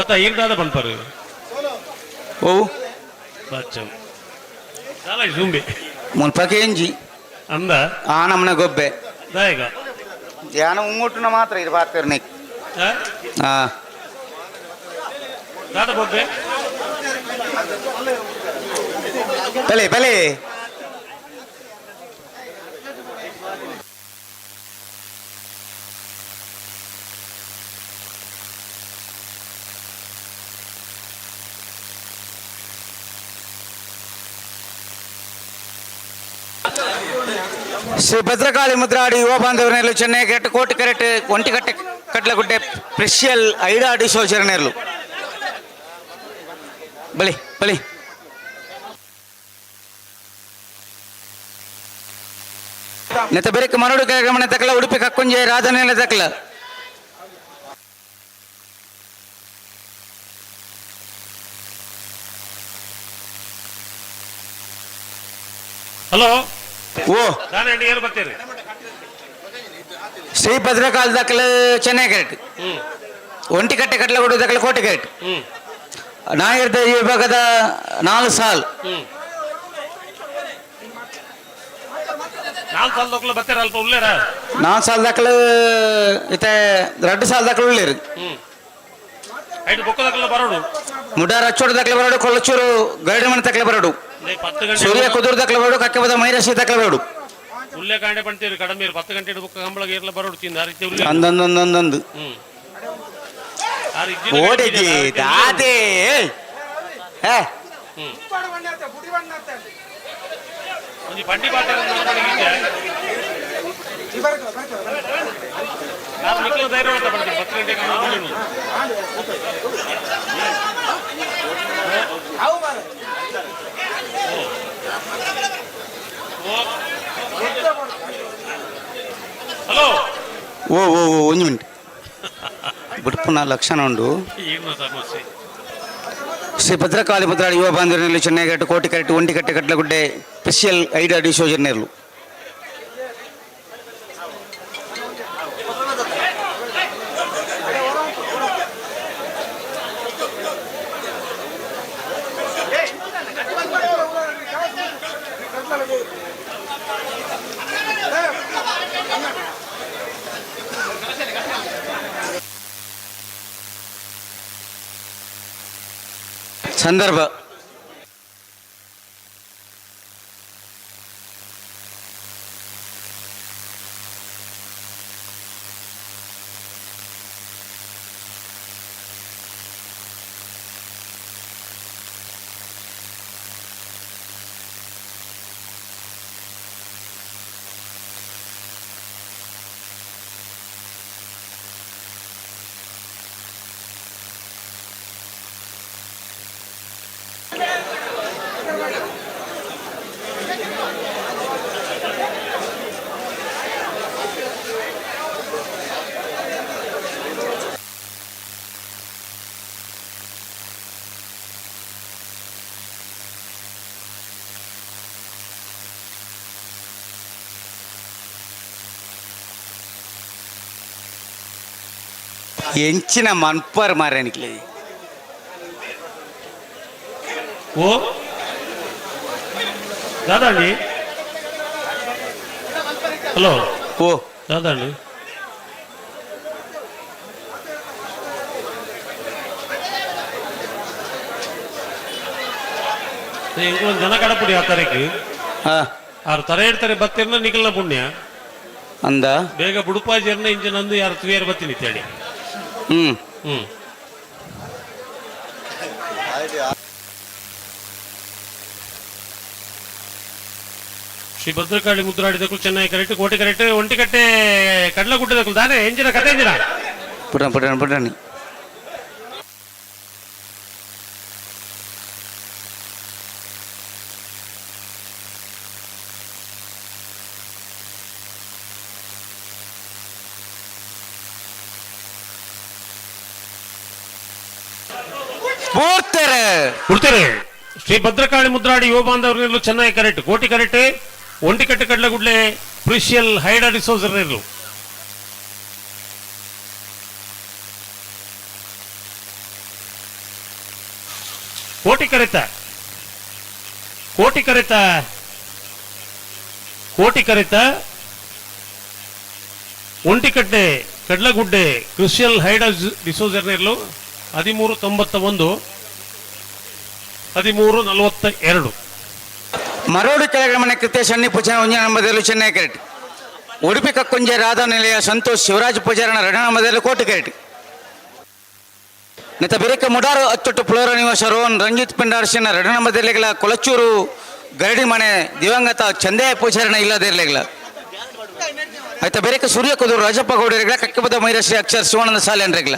ಅತ್ತ ಈರ್ದಾದ ಪಂಪರು ಓ ಬಚ್ಚಂ ಸಾಲ ಜುಂಬೆ ಮುಲ್ಪಕ್ಕೆ ಎಂಜಿ ಅಂದ ಆ ನಮ್ಮನೆ ಗೊಬ್ಬೆ ದಾಯಗ ಧ್ಯಾನ ಉಂಗುಟ್ಟುನ ಮಾತ್ರ ಇದು ಬಾತಿರ್ನಿ ದಾದ ಗೊಬ್ಬೆ ಬಲೆ ಬಲೆ ಶ್ರೀ ಭದ್ರಕಾಳಿ ಮುದ್ರಾಡಿ ಯುವ ಬಾಂಧವನೇರ್ಲು ಚೆನ್ನೈ ಕ್ರಿಕೆಟ್ ಕೋಟಿ ಕ್ರಿಕೆಟ್ ಒಂಟಿಕಟ್ಟೆ ಕಟ್ಲಗುಡ್ಡೆ ಸ್ಪೆಷಲ್ ಐಡಾ ಡಿಸೋಜರ್ ನೇರ್ಲು ಬಲಿ ಬಲಿ ನೆತ್ತ ಬೆರಕ ಮರಡು ಗಮನ ತಕಲ ಉಡುಪಿ ಕಕ್ಕುಂಜೆ ರಾಧನೆಲ್ಲ ತಕಲ ಹಲೋ ಓ ದಾನಂಡಿ ಏನು ಬರ್ತೀರಿ ಶ್ರೀ ಭದ್ರಕಾಲ ದಾಖಲ ಚೆನ್ನೈ ಕ್ರಿಕೆಟ್ ಒಂಟಿಕಟ್ಟೆ ಕಟ್ಲಗುಡ್ಡೆ ದಾಖಲೆ ಕೋಟಿ ಕ್ರಿಕೆಟ್ ನಾಯರ್ದ ಈ ವಿಭಾಗದ 4 ಸಾಲ್ 4 ಸಾಲ ದಾಖಲೆ ಬರ್ತೀರ ಅಲ್ಪ ಉಳ್ಳೇರ 4 ಸಾಲ್ ದಾಖಲೆ ಇತ್ತೆ 2 ಸಾಲ್ ದಾಖಲೆ ಉಳ್ಳೇರು ಐದು ಬೊಕ್ಕ ದಾಖಲೆ ಬರೋಡು ಮುಡಾರ ಅಚ್ಚೋಡು ದಾಖಲೆ ಬರೋಡು ಕೊಲ್ಲಚೂರು ಗರಡಿ ಮನೆ ದಾಖಲೆ ಬರೋಡು 10 ಗಂಟೆ ಸೂರ್ಯ ಕುದುರು ದಾಖಲೆ ಬರೋಡು ಕಕ್ಕೆಬದ ಮೈರಾಶಿ ದಾಖಲೆ ಬರೋಡು ಉಳ್ಳೆ ಕಾಂಡೆ ಪಂತೀರಿ ಕಡಮೀರು 10 ಗಂಟೆ ಬುಕ್ಕ ಕಂಬಳಗೆ ಇರ್ಲ ಬರೋಡು ತಿಂದ ಆ ರೀತಿ ಉಳ್ಳೆ ಅಂದಂದಂದಂದಂದು ಓಡಿಜಿ ದಾದೆ ಹೇ ಒಂಜಿ ಪಂಡಿ ಬಾಟೆ ನಾನು ನಿಕ್ಲು ಧೈರ್ಯ ಅಂತ ಬರ್ತೀನಿ 10 ಗಂಟೆ ಕಂಬಳ ಹಲೋ ಓ ಓ ಓ ಒಂದು ಮಿನಿಟ್ ಬಿಡ್ಪುನ ಲಕ್ಷಣ ಉಂಡು ಶ್ರೀ ಭದ್ರಕಾಳಿ ಮುದ್ರಾಡಿ ಯುವ ಬಾಂಧವರಲ್ಲಿ ಚೆನ್ನೈ ಕ್ರಿಕೆಟ್ ಕೋಟಿ ಕ್ರಿಕೆಟ್ ಒಂಟಿಕಟ್ಟೆ ಕಟ್ಲಗುಡ್ಡೆ ಸ್ಪೆಷಲ್ ಐಡಾ ಡಿಸೋಜರ್ ನೇರ್ಲು ಸಂದರ್ಭ ಎಂಚಿನ ಮನ್ಪರ್ ಮಾರನಿಕ್ಲೆ ಓ ದಾದಾಂಡಿ ಹಲೋ ಓ ದಾದಾಂಡಿ ఇంకొంచెం జన కడపడి ఆ తరకి ఆరు ತರ ಇಡ್ತಾರೆ ಬತ್ತಿರ್ನ ನಿಖಲ್ನ ಪುಣ್ಯ ಅಂದ ಬೇಗ ಬುಡುಪಾಜಿರ್ನ ಇಂಜಿನಂದು ಯಾರು ತುಯರ್ ಬತ್ತೀನಿ ತೇಳಿ ಶ್ರೀ ಭದ್ರಕಾಳಿ ಮುದ್ರಾಡಿದಕ್ಕೂ ಚೆನ್ನೈ ಕರೆಕ್ಟ್ ಕೋಟೆ ಕರೆಕ್ಟ್ ಒಂಟಿಕಟ್ಟೆ ಕಡ್ಲಗುಡ್ಡದಕ್ಕೂ ದಾನೆ ಎಂಜಿನ ಕತೆ ಎಂಜಿನ ಪುಟಾಣಿ ಕೊಡ್ತಾರೆ ಶ್ರೀ ಭದ್ರಕಾಳಿ ಮುದ್ರಾಡಿ ಯುವ ಬಾಂಧವರನ್ನೆಲ್ಲೂ ಚೆನ್ನೈ ಕರೆಕ್ಟ್ ಕೋಟಿ ಕರೆಕ್ಟ್ ಒಂಟಿಕಟ್ಟೆ ಕಡ್ಲಗುಡ್ಲೆ ಪ್ರಿಷಿಯಲ್ ಹೈಡ ಡಿಸೋಸರ್ನೆಲ್ಲೂ ಕೋಟಿ ಕರೆತ ಒಂಟಿಕಟ್ಟೆ ಕಡ್ಲಗುಡ್ಡೆ ಕ್ರಿಷಿಯಲ್ ಹೈಡ ಡಿಸೋಸರ್ನೆಲ್ಲೂ 1391 1342 ಮರೋಡು ಕೆಳಗಮನೆ ಕೃತ್ಯ ಶನಿ ಪೂಜಾರ ಒಂಜನಂಬದಲ್ಲೂ ಚೆನ್ನೈ ಕರೆಕ್ಟ್ ಉಡುಪಿ ಕಕ್ಕುಂಜೆ ರಾಧಾ ನಿಲಯ ಸಂತೋಷ್ ಶಿವರಾಜ್ ಪೂಜಾರನ ರಣನಂಬದಲ್ಲೂ ಕೋಟಿ ಕರೆಕ್ಟ್ ನೆತ ಬೆರಿಕ ಮುಡಾರು ಅಚ್ಚೊಟ್ಟು ಫ್ಲೋರ ನಿವಾಸ ರೋಹನ್ ರಂಜಿತ್ ಪಿಂಡಾರ್ಸಿನ ರಣನಂಬದಲ್ಲಿಗಳ ಕೊಳಚೂರು ಗರಡಿ ಮನೆ ದಿವಂಗತ ಚಂದೆಯ ಪೂಜಾರನ ಇಲ್ಲದಿರಲಿಲ್ಲ ಆಯ್ತಾ ಬೆರಿಕ ಸೂರ್ಯ ಕುದೂರು ರಾಜಪ್ಪ ಗೌಡರಿಗಳ ಕಕ್ಕಬದ ಮೈರಶ್ರೀ ಅಕ್ಷರ್ ಶಿವಾನಂದ ಸಾಲೆನ್ರಿಗಳ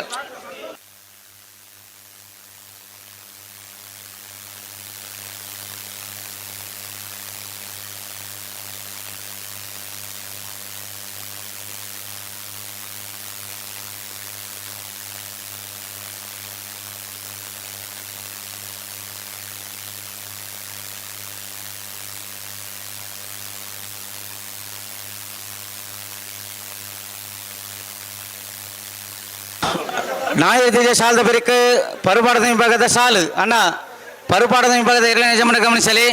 ನಾಯದಿಗೆ ಸಾಲದ ಬೆರಿಕ ಪರುಪಾಡದ ವಿಭಾಗದ ಸಾಲು ಅಣ್ಣ ಪರುಪಾಡದ ವಿಭಾಗದ ಎರಡನೇ ಯಜಮಾನ ಗಮನಿಸಲಿ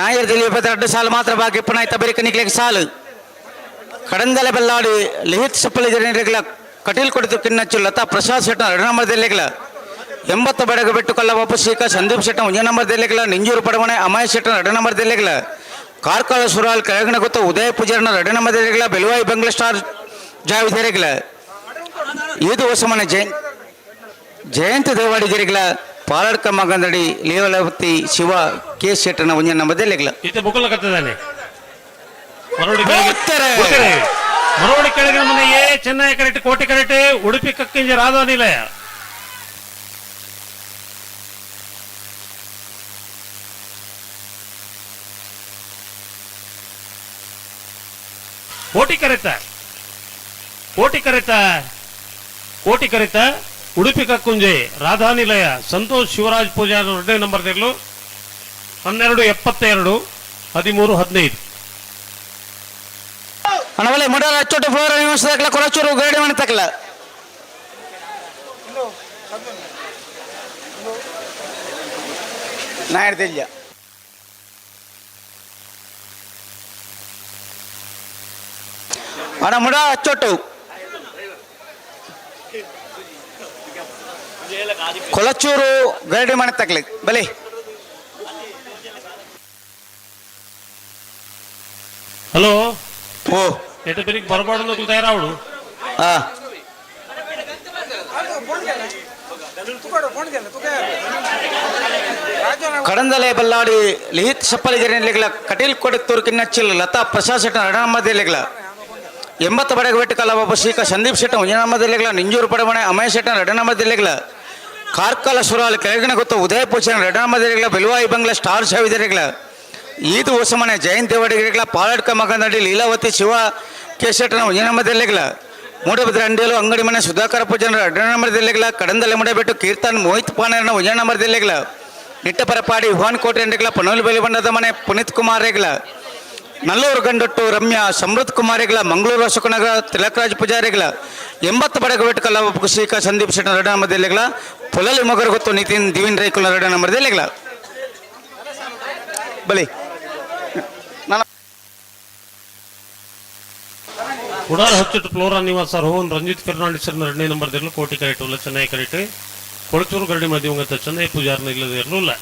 ನಾಯರ್ದಲ್ಲಿ 22 ಸಾಲು ಮಾತ್ರ ಬಾಕಿ ಪುನಃ ಬೆರಿಕ ನಿಕ್ಲಿಕ್ಕೆ ಸಾಲು ಕಡಂದಲ ಬೆಲ್ಲಾಡಿ ಲಿಹಿತ್ ಸಪ್ಪಲಿ ಜನರಿಗಳ ಕಟೀಲ್ ಕೊಡಿತು ಕಿನ್ನಚ್ಚು ಲತಾ ಪ್ರಸಾದ್ ಶೆಟ್ಟ 2 ನಂಬರ್ದಲ್ಲಿಗಳ 80 ಬಡಗ ಬಿಟ್ಟು ಕಲ್ಲ ವಾಪಸ್ ಶೇಖ ಸಂದೀಪ್ ಶೆಟ್ಟ 1 ನಂಬರ್ದಲ್ಲಿಗಳ ನಿಂಜೂರು ಪಡವಣೆ ಅಮಾಯ್ ಶೆಟ್ಟ 2 ನಂಬರ್ದಲ್ಲಿಗಳ ಕಾರ್ಕಳ ಸುರಾಲ್ ಕೆಳಗಣ ಗೊತ್ತ ಉದಯ ಪೂಜಾರನ 2 ನಂಬರ್ದಲ್ಲಿಗಳ ಬೆಲವಾಯಿ ಬೆಂಗ್ಲ ಸ್ಟಾರ್ ಜಾವಿದರಿಗಳ ಇದು ಹೊಸಮನೆ ಜಯಂತ ದೇವಾಡಿಗರಿಗಳ ಪಾಲಡ್ಕ ಮಗಂದಡಿ ಲೀವಲವತಿ ಶಿವ ಕೆ ಶೆಟ್ಟನ 1 ನಂಬರ್ದಲ್ಲಿಗಳ ಇತ್ತೆ ಬುಕ್ಕಲ ಕತ್ತದಾನೆ ಮರೋಡಿ ಕೆಳಗಿನ ಮನೆಯೇ ಚೆನ್ನೈ ಕರೆಕ್ಟ್ ಕೋಟೆ ಕರೆಕ್ಟ್ ಉಡುಪಿ ಕಕ್ಕಿಂಜ ರಾಧಾ ನಿಲಯ ಕೋಟಿ ಕರೆತ ಉಡುಪಿ ಕಕ್ಕುಂಜೆ ರಾಧಾ ನಿಲಯ ಸಂತೋಷ್ ಶಿವರಾಜ್ ಪೂಜಾರ 2 ನಂಬರ್ದಲ್ಲೂ 1272 1315 ಅಣವಲೆ ಮುಡಾಲ ಅಚ್ಚೋಟ ಫ್ಲೋರ ನಿವಾಸದಾಗಲ ಕೊಳಚೂರು ಗರಡಿ ಮನೆ ತಕ್ಕಲ ನಾ ಹೇಳ್ತಿಲ್ಲ ಅಣ್ಣ ಮುಡ ಅಚ್ಚೋಟು ಕೊಳಚೂರು ಗರಡಿ ಮನೆ ತಕ್ಕಲಿ ಬಲಿ ಹಲೋ ಓ ಎಟ ಬೆರಿಗೆ ಬರಬಾರ್ದು ತಯಾರಾವಡು ಕಡಂದಲೆ ಬಲ್ಲಾಡಿ ಲಿಹಿತ್ ಸಪ್ಪಲಿ ಜರಿಗಳ ಕಟೀಲ್ ಕೊಡತ್ತೂರು ಕಿನ್ನಚ್ಚಿಲ್ ಲತಾ ಪ್ರಸಾದ್ ಶೆಟ್ಟ 2 ನಂಬರ್ದಲ್ಲಿಗಳ 80 ಬಡಗ ಬಿಟ್ಟು ಕಲ್ಲ ವಾಪಸ್ ಶೇಖ ಸಂದೀಪ್ ಶೆಟ್ಟ 1 ನಂಬರ್ದಲ್ಲಿಗಳ ನಿಂಜೂರು ಪಡವಣೆ ಅಮಯ ಶೆಟ್ಟ 2 ನಂಬರ್ದಲ್ಲಿಗಳ ಕಾರ್ಕಳ ಸುರಾಲ್ ಕೆಳಗಿನ ಗೊತ್ತ ಉದಯ ಪೂಜಾರನ 2 ನಂಬರ್ದಲ್ಲಿಗಳ ಬೆಲವಾಯಿ ಬಂಗ್ಲ ಸ್ಟಾರ್ ಜಾವಿದರಿಗಳ ಈದು ಹೊಸಮನೆ ಜಯಂತ್ ದೇವಾಡಿಗರಿಗಳ ಪಾಲಡ್ಕ ಮಗನಡಿ ಲೀಲಾವತಿ ಶಿವ ಕೆ ಶೆಟ್ಟನ 1 ನಂಬರ್ದಲ್ಲಿಗಳ ಮೂಡಬಿದ್ರ ಅಂಡಿಯಲು ಅಂಗಡಿ ಮನೆ ಸುಧಾಕರ ಪೂಜಾರ 2 ನಂಬರ್ದಲ್ಲಿಗಳ ಕಡಂದಲೆ ಮುಡಬಿಟ್ಟು ಕೀರ್ತನ್ ಮೋಹಿತ್ ಪಾನರ್ನ 1 ನಂಬರ್ದಲ್ಲಿಗಳ ನಿಟ್ಟಪರಪಾಡಿ ಯುವಾನ್ ಕೋಟೆ ಅಂಡಿಗಳ ಪನೋಲಿ ಬೆಲಿ ಬಂಡದ ಮನೆ ಪುನೀತ್ ಕುಮಾರ್ ರೇಗಳ ನಲ್ಲೂರು ಗಂಡೊಟ್ಟು ರಮ್ಯಾ ಸಮೃದ್ಧ ಕುಮಾರಿಗಳ ಮಂಗಳೂರು ಅಶೋಕನಗರ ತಿಲಕರಾಜ್ ಪೂಜಾರಿಗಳ 80 ಬಡಗ ವೆಟ್ಟು ಕಲ್ಲ ಶ್ರೀಕ ಸಂದೀಪ್ ಶೆಟ್ಟ ರಡ ಮಧ್ಯಲೆಗಳ ಪೊಲಲಿ ಮೊಗರು ಗೊತ್ತು ನಿತಿನ್ ದಿವಿನ್ ರೈಕುಲ ರಡ ಮಧ್ಯಲೆಗಳ ಬಲಿ ಉಡಾರ ಹಚ್ಚಿಟ್ಟು ಫ್ಲೋರಾ ನಿವಾಸ ರೋಹನ್ ರಂಜಿತ್ ಫೆರ್ನಾಂಡಿಸ್ 2ನೇ ನಂಬರ್ದಲ್ಲಿ ಕೋಟಿ ಕರೆಕ್ಟ್ ಉಲ್ಲ ಚೆನ್ನೈ ಕರೆಕ್ಟ್ ಕೊಳಚೂರು ಗರಡಿ ಮಧ್ಯವಂಗತ ಚೆನ್ನೈ ಪೂಜಾರನ ಇಲ್ಲದೆ ಇರಲಿಲ್ಲ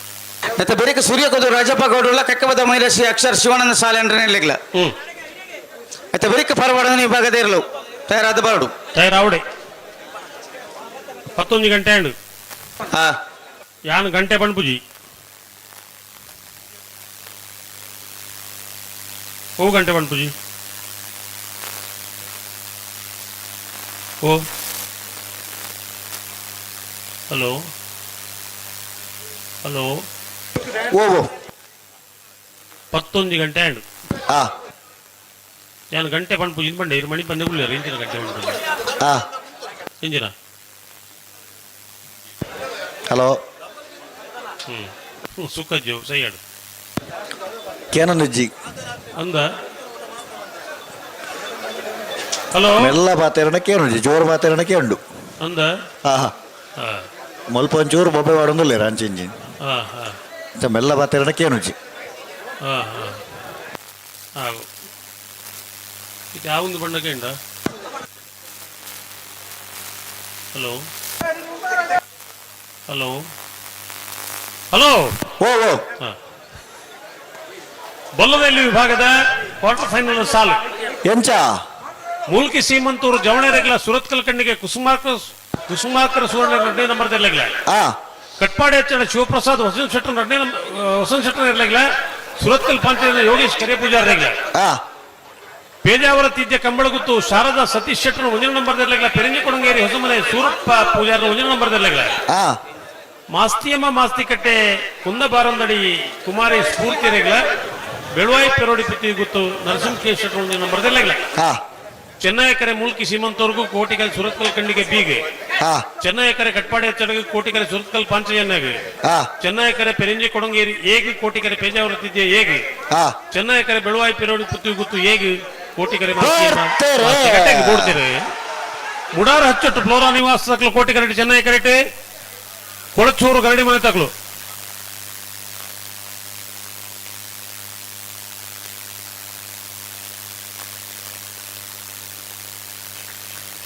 ಮತ್ತೆ ಬೇರೆ ಸೂರ್ಯಕೋದು ರಾಜಪ್ಪ ಗೌಡರುಲ್ಲ ಕಕ್ಕಬದ ಮೈರಸಿ ಅಕ್ಷರ ಶಿವಾನಂದ ಸಾಲೆಂಡ್ರೆ ಇರ್ಲಿಲ್ಲ ಮತ್ತೆ ಬೇರೆ ಪರವಾಡನ ವಿಭಾಗದೇ ಇರಲು ತಯಾರಾದ ಬಾರ್ಡು ತಯಾರಾವಡೆ 11 ಗಂಟೆ ಅಂಡು ಯಾನ್ ಗಂಟೆ ಬಣ್ಪುಜಿ ಓ ಗಂಟೆ ಬಣ್ಪುಜಿ ಓ ಹಲೋ ಹಲೋ ಓ 11 ಗಂಟೆ ಅಂಡು ಯಾನ್ ಗಂಟೆ ಬಣ್ಪುಜಿ ಬಂಡೆ ಇರು ಮಣಿ ಬಂದೆ ಉಳ್ಳ ಇಂಚಿನ ಗಂಟೆ ಬಣ್ಪುಜಿ ಇಂಜಿನ ಹಲೋ ಸುಖಜ್ಜು ಸೈಯಡು ಕೇನಜ್ಜಿ ಅಂದ ಹಲೋ ಮೆಲ್ಲ ಬಾತೇರಣ ಕೇನುಜಿ ಜೋರು ಬಾತೇರಣ ಕೇಂಡು ಅಂದ ಮುಲ್ಪ ಒಂಚೂರು ಬೊಬ್ಬೆ ವಾಡೊಂದುಲ್ಲೆ ರಾಂಚಿಂಜಿ ಮೆಲ್ಲ ಬಾತೇರಣ ಕೇನುಜಿ ಇದು ಯಾವೊಂದು ಬಣ್ಣಕ್ಕೆ ಉಂಟ ಹಲೋ ಹಲೋ ಹಲೋ ಓ ಓ ಬೊಲ್ಲದಲ್ಲಿ ವಿಭಾಗದ ಕ್ವಾರ್ಟರ್ ಫೈನಲ್ ಸಾಲು ಎಂಚ ಮೂಲ್ಕಿ ಸೀಮಂತೂರು ಜವಣರೆಗ್ಲ ಸುರತ್ಕಲ್ ಕಣ್ಣಿಗೆ ಕುಸುಮಾಕರ ಸುವರ್ಣ 2ನೇ ನಂಬರ್ದಲ್ಲೆಗ್ಲ ಕಟ್ಪಾಡಿ ಹೆಚ್ಚಳ ಶಿವಪ್ರಸಾದ್ ವಸಂತ ಶೆಟ್ಟರ್ ಇರ್ಲೆಗ್ಲ ಸುರತ್ಕಲ್ ಪಂಚಾಯತ್ ಯೋಗೇಶ್ ಕರೆ ಪೂಜಾರ್ರೆಗ್ಲ ಪೇಜಾವರ ತಿದ್ಯ ಕಂಬಳಗುತ್ತು ಶಾರದಾ ಸತೀಶ್ ಶೆಟ್ಟರ್ 1ನೇ ನಂಬರ್ದಲ್ಲೆಗ್ಲ ಪೆರಿಂಜಿ ಕೊಡಂಗೇರಿ ಹೊಸಮನೆ ಸೂರಪ್ಪ ಪೂಜಾರ 1ನೇ ನಂಬರ್ದಲ್ಲೆಗ್ಲ ಮಾಸ್ತಿಯಮ್ಮ ಮಾಸ್ತಿಕಟ್ಟೆ ಕುಂದಬಾರಂದಡಿ ಕುಮಾರಿ ಸ್ಫೂರ್ತಿ ರೆಗ್ಲ ಬೆಳುವಾಯಿ ಪೆರೋಡಿ ಪಿತ್ತಿ ಗುತ್ತು ನರಸಿಂಹ ಕೆ ಶೆಟ್ಟರ್ 1ನೇ ನಂಬರ್ದಲ್ಲೆಗ್ಲ ಚೆನ್ನೈ ಕರೆ ಮೂಲ್ಕಿ ಸೀಮಂತವರೆಗೂ ಕೋಟಿಕಲ್ ಸುರತ್ಕಲ್ ಕಂಡಿಗೆ ಬೀಗೆ ಚೆನ್ನೈ ಕರೆ ಕಟ್ಪಾಡಿ ಹೆಚ್ಚಡಗೆ ಕೋಟಿಕರೆ ಸುರತ್ಕಲ್ ಪಾಂಚಯ್ಯನಾಗೆ ಚೆನ್ನೈ ಕರೆ ಪೆರಿಂಜಿ ಕೊಡಂಗೇರಿ ಏಗಿ ಕೋಟಿಕರೆ ಪೇಜಾವರ ತಿದ್ಯ ಏಗಿ ಚೆನ್ನೈ ಕರೆ ಬೆಳುವಾಯಿ ಪೆರೋಡಿ ಪಿತ್ತಿ ಗುತ್ತು ಏಗಿ ಕೋಟಿಕರೆ ಬೋಡ್ತೀರಿ ಮುಡಾರ ಹಚ್ಚಟ್ಟು ಫ್ಲೋರಾ ನಿವಾಸ ತಕ್ಲು ಕೋಟಿ ಕರೆಕ್ಟ್ ಚೆನ್ನೈ ಕರೆಕ್ಟ್ ಕೊಳಚೂರು ಗರಡಿ ಮನೆ ತಕ್ಲು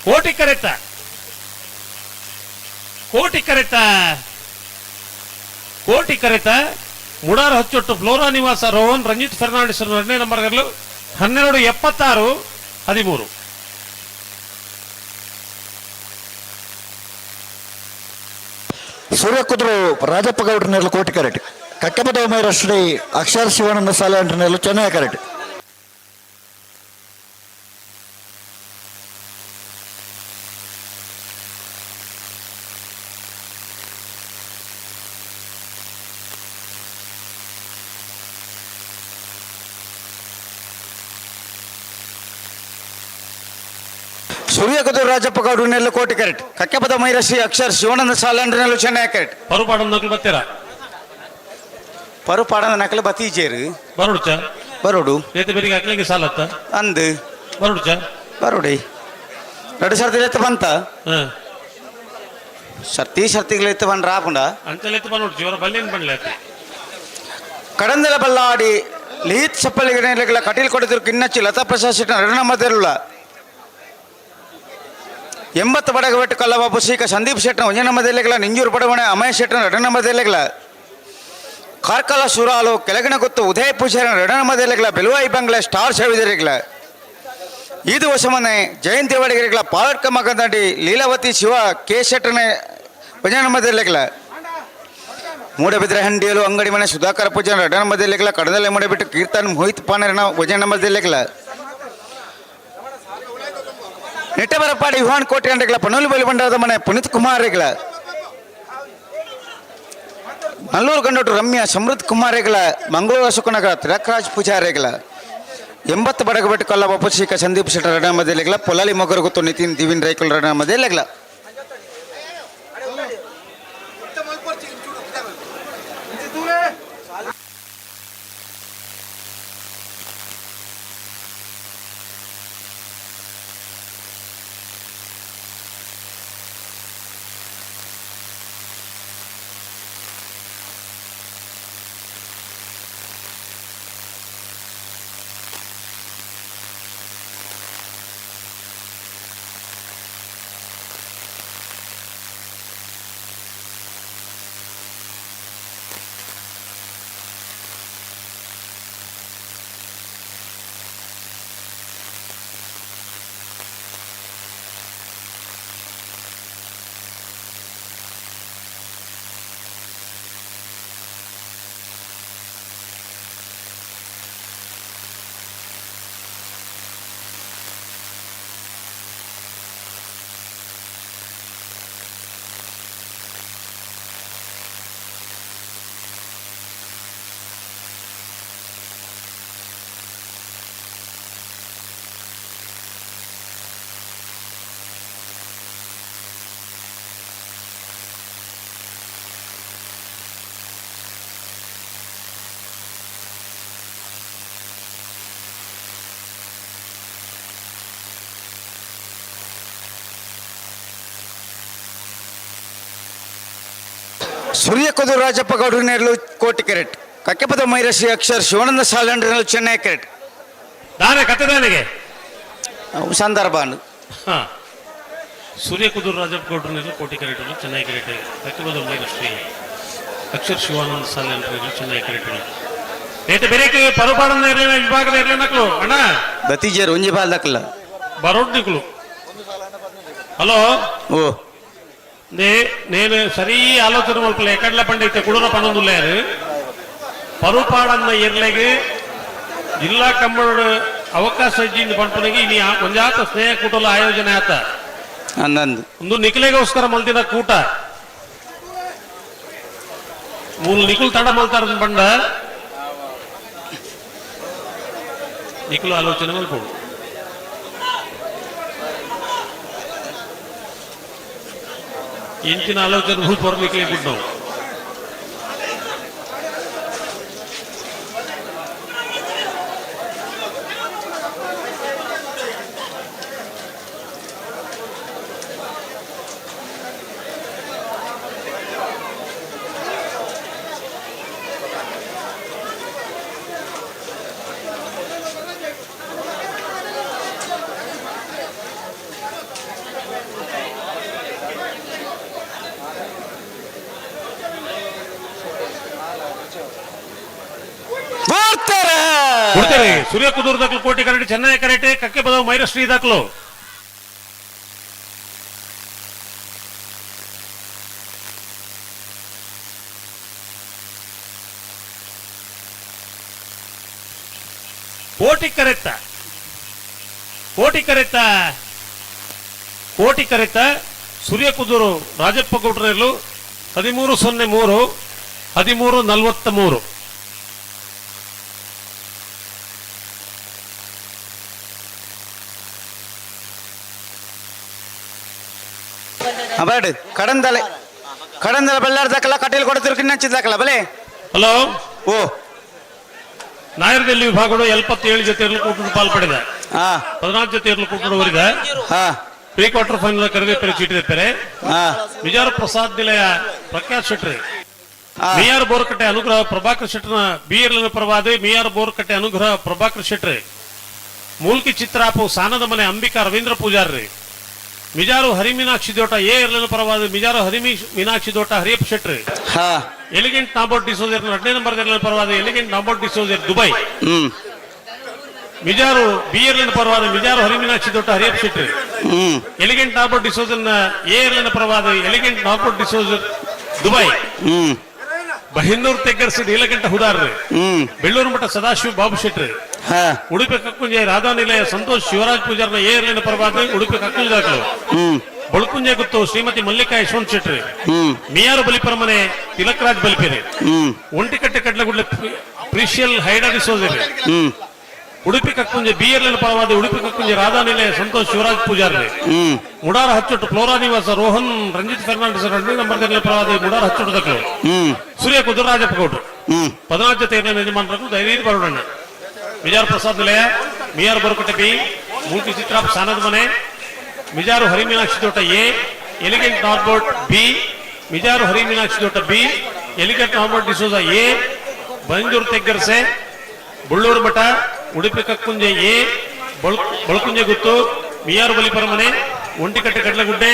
ಕೋಟಿ ಕರೆಕ್ಟ ಮುಡಾರ ಹಚ್ಚೊಟ್ಟು ಫ್ಲೋರಾ ನಿವಾಸ ರೋಹನ್ ರಂಜಿತ್ ಫೆರ್ನಾಂಡಿಸ್ 2ನೇ ನಂಬರ್ಗಳು 127613 ಸೂರ್ಯಕುದ್ರು ರಾಜಪ್ಪ ಗೌಡ್ರನೆಲ್ಲ ಕೋಟಿ ಕರೆಕ್ಟ್ ಕಕ್ಕಬದ ಮೈರಶ್ರೀ ಅಕ್ಷರ ಶಿವಾನಂದ ಸಾಲೆಂಡ್ರನೆಲ್ಲ ಚೆನ್ನೈ ಕರೆಕ್ಟ್ ಸೂರ್ಯಕುದು ರಾಜಪ್ಪ ಗೌಡ್ರನೆಲ್ಲ ಕೋಟಿ ಕರೆಕ್ಟ್ ಕಕ್ಕಪದ ಮೈರಸಿ ಅಕ್ಷರ ಶಿವಾನಂದ ಸಾಲೆಂಡ್ರನೆಲ್ಲ ಚೆನ್ನೈ ಕರೆಕ್ಟ್ ಪರುಪಾಡ ನಕಲು ಬತ್ತೀರಾ ಪರುಪಾಡದ ನಕಲು ಬತ್ತೀಜೇರು ಬರೋಡು ಬರೋಡು ಏತ ಬೇರಿಗೆ ಹಾಕ್ಲಿಕ್ಕೆ ಸಾಲತ್ತ ಅಂದು ಬರೋಡು ಬರೋಡಿ 2 ಸರ್ತಿ ಎತ್ತ ಬಂತ ಸರ್ತಿಗಳು ಎತ್ತ ಬಂದ್ರ ಆಪುಂಡ ಅಂಚಲ್ ಎತ್ತ ಬಂದು ಜೋರ ಬಲ್ಲೇನ್ ಬಣ್ಣ ಕಡಂದಲ ಬಲ್ಲಾಡಿ ಲೀತ್ ಚಪ್ಪಲಿಗೆ ಕಟೀಲ್ ಕೊಡಿದ್ರು ಕಿನ್ನಚ್ಚಿ ಲತಾ ಪ್ರಸಾದ್ ಶೆಟ್ಟ 2ನೇ ನಂಬರ್ದಲ್ಲ 80 ಬಡಗ ವೆಟ್ಟು ಕಲ್ಲಬಾಬು ಶ್ರೀಕ ಸಂದೀಪ್ ಶೆಟ್ಟರ್ 1ನೇ ನಂಬರ್ದಲ್ಲೆಗ್ಲ ನಿಂಜೂರು ಪಡವಣೆ ಅಮಯ ಶೆಟ್ಟರ್ 2ನೇ ನಂಬರ್ದಲ್ಲೆಗ್ಲ ಕಾರ್ಕಳ ಸುರಾಲು ಕೆಳಗಿನ ಗೊತ್ತು ಉದಯ ಪೂಜಾರ 2ನೇ ನಂಬರ್ದಲ್ಲೆಗ್ಲ ಬೆಲುವಾಯಿ ಬಂಗ್ಲೆ ಸ್ಟಾರ್ ಸೇವಿದರಿಗ್ಲ ಇದು ಹೊಸಮನೆ ಜಯಂತಿ ವಡಗರಿಗ್ಲ ಪಾಲಟ್ಕ ಮಗದಂಡಿ ಲೀಲಾವತಿ ಶಿವ ಕೆ ಶೆಟ್ಟರ್ನೇ 1ನೇ ನಂಬರ್ದಲ್ಲೆಗ್ಲ ಮೂಡಬಿದ್ರೆ ಹಂಡಿಯಲು ಅಂಗಡಿ ಮನೆ ಸುಧಾಕರ ಪೂಜಾರ 2ನೇ ನಂಬರ್ದಲ್ಲೆಗ್ಲ ಕಡದಲ್ಲೇ ಮೂಡಬಿಟ್ಟು ಕೀರ್ತನ್ ಮೋಹಿತ್ ಪಾನರನ 1ನೇ ನಂಬರ್ದಲ್ಲೆಗ್ಲ ನೆಟ್ಟಬರಪಾಡಿ ವಿಹಾನ್ ಕೋಟೆ ಅಂಡ್ರೆಗ್ಲ ಪನೋಲಿ ಬಲಿ ಬಂಡಾರದ ಮನೆ ಪುನೀತ್ ಕುಮಾರ್ ರೆಗ್ಲ ನಲ್ಲೂರು ಗಂಡೋಟು ರಮ್ಯಾ ಸಮೃದ್ಧ ಕುಮಾರ್ ರೆಗ್ಲ ಮಂಗಳೂರು ಅಶೋಕನಗರ ತಿಲಕರಾಜ್ ಪೂಜಾರೆಗ್ಲ 80 ಬಡಗ ಬೆಟ್ಟು ಕಲ್ಲ ಬಾಪು ಶ್ರೀಕ ಸಂದೀಪ್ ಶೆಟ್ಟರ್ 2ನೇ ನಂಬರ್ದಲ್ಲೆಗ್ಲ ಪೊಲಾಲಿ ಮೊಗರು ಗೊತ್ತು ನಿತಿನ್ ದಿವಿನ್ ರೈಕುಲ್ 2ನೇ ನಂಬರ್ದಲ್ಲೆಗ್ಲ ಸೂರ್ಯಕುದುರು ರಾಜಪ್ಪ ಗೌಡ್ರು ನೇರ್ಲು ಕೋಟಿ ಕೆರೆಟ್ ಕಕ್ಕೆಪದ ಮೈರಶ್ರೀ ಅಕ್ಷರ್ ಶಿವಾನಂದ ಸಾಲಂಡ್ರನಲ್ಲಿ ಚೆನ್ನೈ ಕೆರೆಟ್ ದಾನೆ ಕಥೆದಾನಿಗೆ ಸಂದರ್ಭ ಸೂರ್ಯಕುದುರು ರಾಜಪ್ಪ ಗೌಡ್ರು ನೇರ್ಲು ಕೋಟಿ ಕೆರೆಟ್ ಚೆನ್ನೈ ಕೆರೆಟ್ ಕಕ್ಕೆಪದ ಮೈರಶ್ರೀ ಅಕ್ಷರ್ ಶಿವಾನಂದ ಸಾಲಂಡ್ರನಲ್ಲಿ ಚೆನ್ನೈ ಕೆರೆಟ್ ಏತ ಬೇರೆ ಪರುಪಾಡ ವಿಭಾಗದ ಇರ್ಲಿನಕ್ಲು ಅಣ್ಣ ಬತೀಜರ್ ಒಂಜಿ ಬಾಲ್ ದಕ್ಕಲ್ಲ ಬರೋಡ್ ನಿಕ್ಲು ಹಲೋ ಓ నేను సరీ ఆలోచన మల్పలే ఎక్కడ్ల పండితే కుడుర పనుందు లేదు పరుపాడన్న ఎర్లెగి జిల్లా కంబడు ಅವಕಾಶ ಇದ್ದಿಂದ ಪಂಪನಿಗೆ ಇನಿ ಒಂಜಾತ ಸ್ನೇಹ ಕೂಟಲ ಆಯೋಜನೆ ಆತ ಅಂದಂದು ಒಂದು ನಿಖಿಲೆಗೋಸ್ಕರ ಮಲ್ತಿನ ಕೂಟ ಮೂರು ನಿಖಿಲ್ ತಡ ಮಲ್ತಾರ ಬಂಡ ನಿಖಿಲು ಆಲೋಚನೆ ಮಲ್ಪೋಡು ಇಂಚಿನ ಆಲೋಚನೆ ಭೂತ್ ಬರ್ಲಿಕ್ಕೆ ಬಿಟ್ಟು ನಾವು ಕೊಡ್ತೇವೆ ಸೂರ್ಯಕುದುರು ದಾಖಲು ಕೋಟಿ ಕರೆಕ್ಟ್ ಚೆನ್ನೈ ಕರೆಕ್ಟ್ ಕಕ್ಕೆ ಬದವು ಮೈರಶ್ರೀ ದಾಖಲು ಕೋಟಿ ಕರೆಕ್ಟ ಸೂರ್ಯಕುದುರು ರಾಜಪ್ಪ ಗೌಡ್ರಲ್ಲೂ 1303 1343 ಬೇಡ ಕಡಂದಲ ಬೆಳ್ಳಾರ್ದಾಕಲ್ಲ ಕಟೀಲ್ ಕೊಡ್ತಿರು ಕಿನ್ನಚ್ಚಿದ್ದಾಕಲ್ಲ ಬಲೆ ಹಲೋ ಓ ನಾಯರದಲ್ಲಿ ವಿಭಾಗಗಳು 77 ಜೊತೆ ಕೂಟದ ಪಾಲ್ಪಡಿದ 14 ಜೊತೆ ಕೂಟದವರಿದೆ ಪ್ರೀ ಕ್ವಾರ್ಟರ್ ಫೈನಲ್ ಕರೆದಿರ್ತಾರೆ ಚೀಟಿ ಇರ್ತಾರೆ ವಿಜಾರ ಪ್ರಸಾದ್ ನಿಲಯ ಪ್ರಕಾಶ್ ಶೆಟ್ಟಿ ಮಿಯಾರ್ ಬೋರ್ಕಟ್ಟೆ ಅನುಗ್ರಹ ಪ್ರಭಾಕರ್ ಶೆಟ್ಟರ್ನ ಬಿಯರ್ಲಿನ ಪರವಾದಿ ಮಿಯಾರ್ ಬೋರ್ಕಟ್ಟೆ ಅನುಗ್ರಹ ಪ್ರಭಾಕರ್ ಶೆಟ್ಟಿ ಮೂಲ್ಕಿ ಚಿತ್ರಾಪು ಸಾನದ ಮನೆ ಅಂಬಿಕಾ ರವೀಂದ್ರ ಪೂಜಾರಿ ಮಿಜಾರು ಹರಿಮೀನಾಕ್ಷಿ ದೋಟ ಎರ್ಲಿನ ಪರವಾದ ಮಿಜಾರು ಮೀನಾಕ್ಷಿ ದೋಟ ಹರಿಯಪ್ಪ ಶೆಟ್ಟಿ ಎಲಿಗೆಂಟ್ ನಾಬೋಟ್ ಡಿಸೋಜರ್ 2ನೇ ನಂಬರ್ ಪರವಾದ ಎಲಿಗೆಂಟ್ ನಾಬೋಟ್ ಡಿಸೋಜರ್ ದುಬೈ ಮಿಜಾರು ಬಿಯರ್ಲಿನ ಪರವಾದ ಮಿಜಾರು ಹರಿಮೀನಾಕ್ಷಿ ದೋಟ ಹರಿಯಪ್ಪ ಶೆಟ್ಟಿ ಎಲಿಗೆಂಟ್ ನಾಬೋಟ್ ಡಿಸೋಜರ್ ಎರ್ಲಿನ ಪರವಾದ ಎಲಿಗೆಂಟ್ ನಾಬೋಟ್ ಡಿಸೋಜರ್ ದುಬೈ ಬಹಿನ್ನೂರು ತೆಗ್ಗರ್ಸಿ ನೀಲಕಂಠ ಹುದಾರ್ರಿ ಬೆಳ್ಳೂರು ಮಠ ಸದಾಶಿವ ಬಾಬು ಶೆಟ್ಟಿ ಉಡುಪಿ ಕಕ್ಕುಂಜೆ ರಾಧಾ ನಿಲಯ ಸಂತೋಷ್ ಶಿವರಾಜ್ ಪೂಜಾರ್ನ ಏರ್ಲಿನ ಪರವಾದ ಉಡುಪಿ ಕಕ್ಕುಂಜ ದಾಖಲು ಬಳುಕುಂಜೆ ಗುತ್ತು ಶ್ರೀಮತಿ ಮಲ್ಲಿಕಾ ಯಶವಂತ್ ಶೆಟ್ಟಿ ಮಿಯಾರು ಬಲಿಪರಮನೆ ತಿಲಕರಾಜ್ ಬಲಿಪೇರಿ ಒಂಟಿಕಟ್ಟೆ ಕಡ್ಲಗುಡ್ಲೆ ಪ್ರಿಷಿಯಲ್ ಹೈಡಾ ಡಿಸೋಜರಿ ಉಡುಪಿ ಕಕ್ಕುಂಜೆ ಬಿಯರ್ಲಿನ ಪರವಾದ ಉಡುಪಿ ಕಕ್ಕುಂಜೆ ರಾಧಾ ನಿಲಯ ಸಂತೋಷ್ ಶಿವರಾಜ್ ಪೂಜಾರಿ ಮುಡಾರ ಹಚ್ಚೊಟ್ಟು ಫ್ಲೋರಾ ನಿವಾಸ ರೋಹನ್ ರಂಜಿತ್ ಫರ್ನಾಂಡಿಸ್ 2ನೇ ನಂಬರ್ ಪರವಾದ ಮುಡಾರ ಹಚ್ಚೊಟ್ಟು ದಾಖಲು ಸೂರ್ಯ ಕುದುರಾಜಪ್ಪ ಗೌಡ್ರು 14 ಜೊತೆ ಯಜಮಾನರು ಧೈರ್ಯ ಬರೋಣ ಮಿಜಾರು ಪ್ರಸಾದ್ ನಿಲಯ ಮಿಯಾರ್ ಬೋರ್ಕಟ್ಟೆ ಬಿ ಮೂಲ್ಕಿ ಚಿತ್ರಾಪ್ ಸಾನದ ಮನೆ ಮಿಜಾರು ಹರಿಮೀನಾಕ್ಷಿ ದೋಟ A elegant Norbert B Mijaru Harimeenakshi ದೋಟ B elegant Norbert D'Souza A Banjuru ತೆಗ್ಗರ್ಸೆ ಬುಳ್ಳೂರು ಮಠ ಉಡುಪಿ ಕಕ್ಕುಂಜೆ ಎ ಬಳುಕುಂಜೆ ಗುತ್ತು ಮಿಯಾರು ಬಲಿಪರಮನೆ ಒಂಟಿಕಟ್ಟೆ ಕಡ್ಲಗುಡ್ಡೆ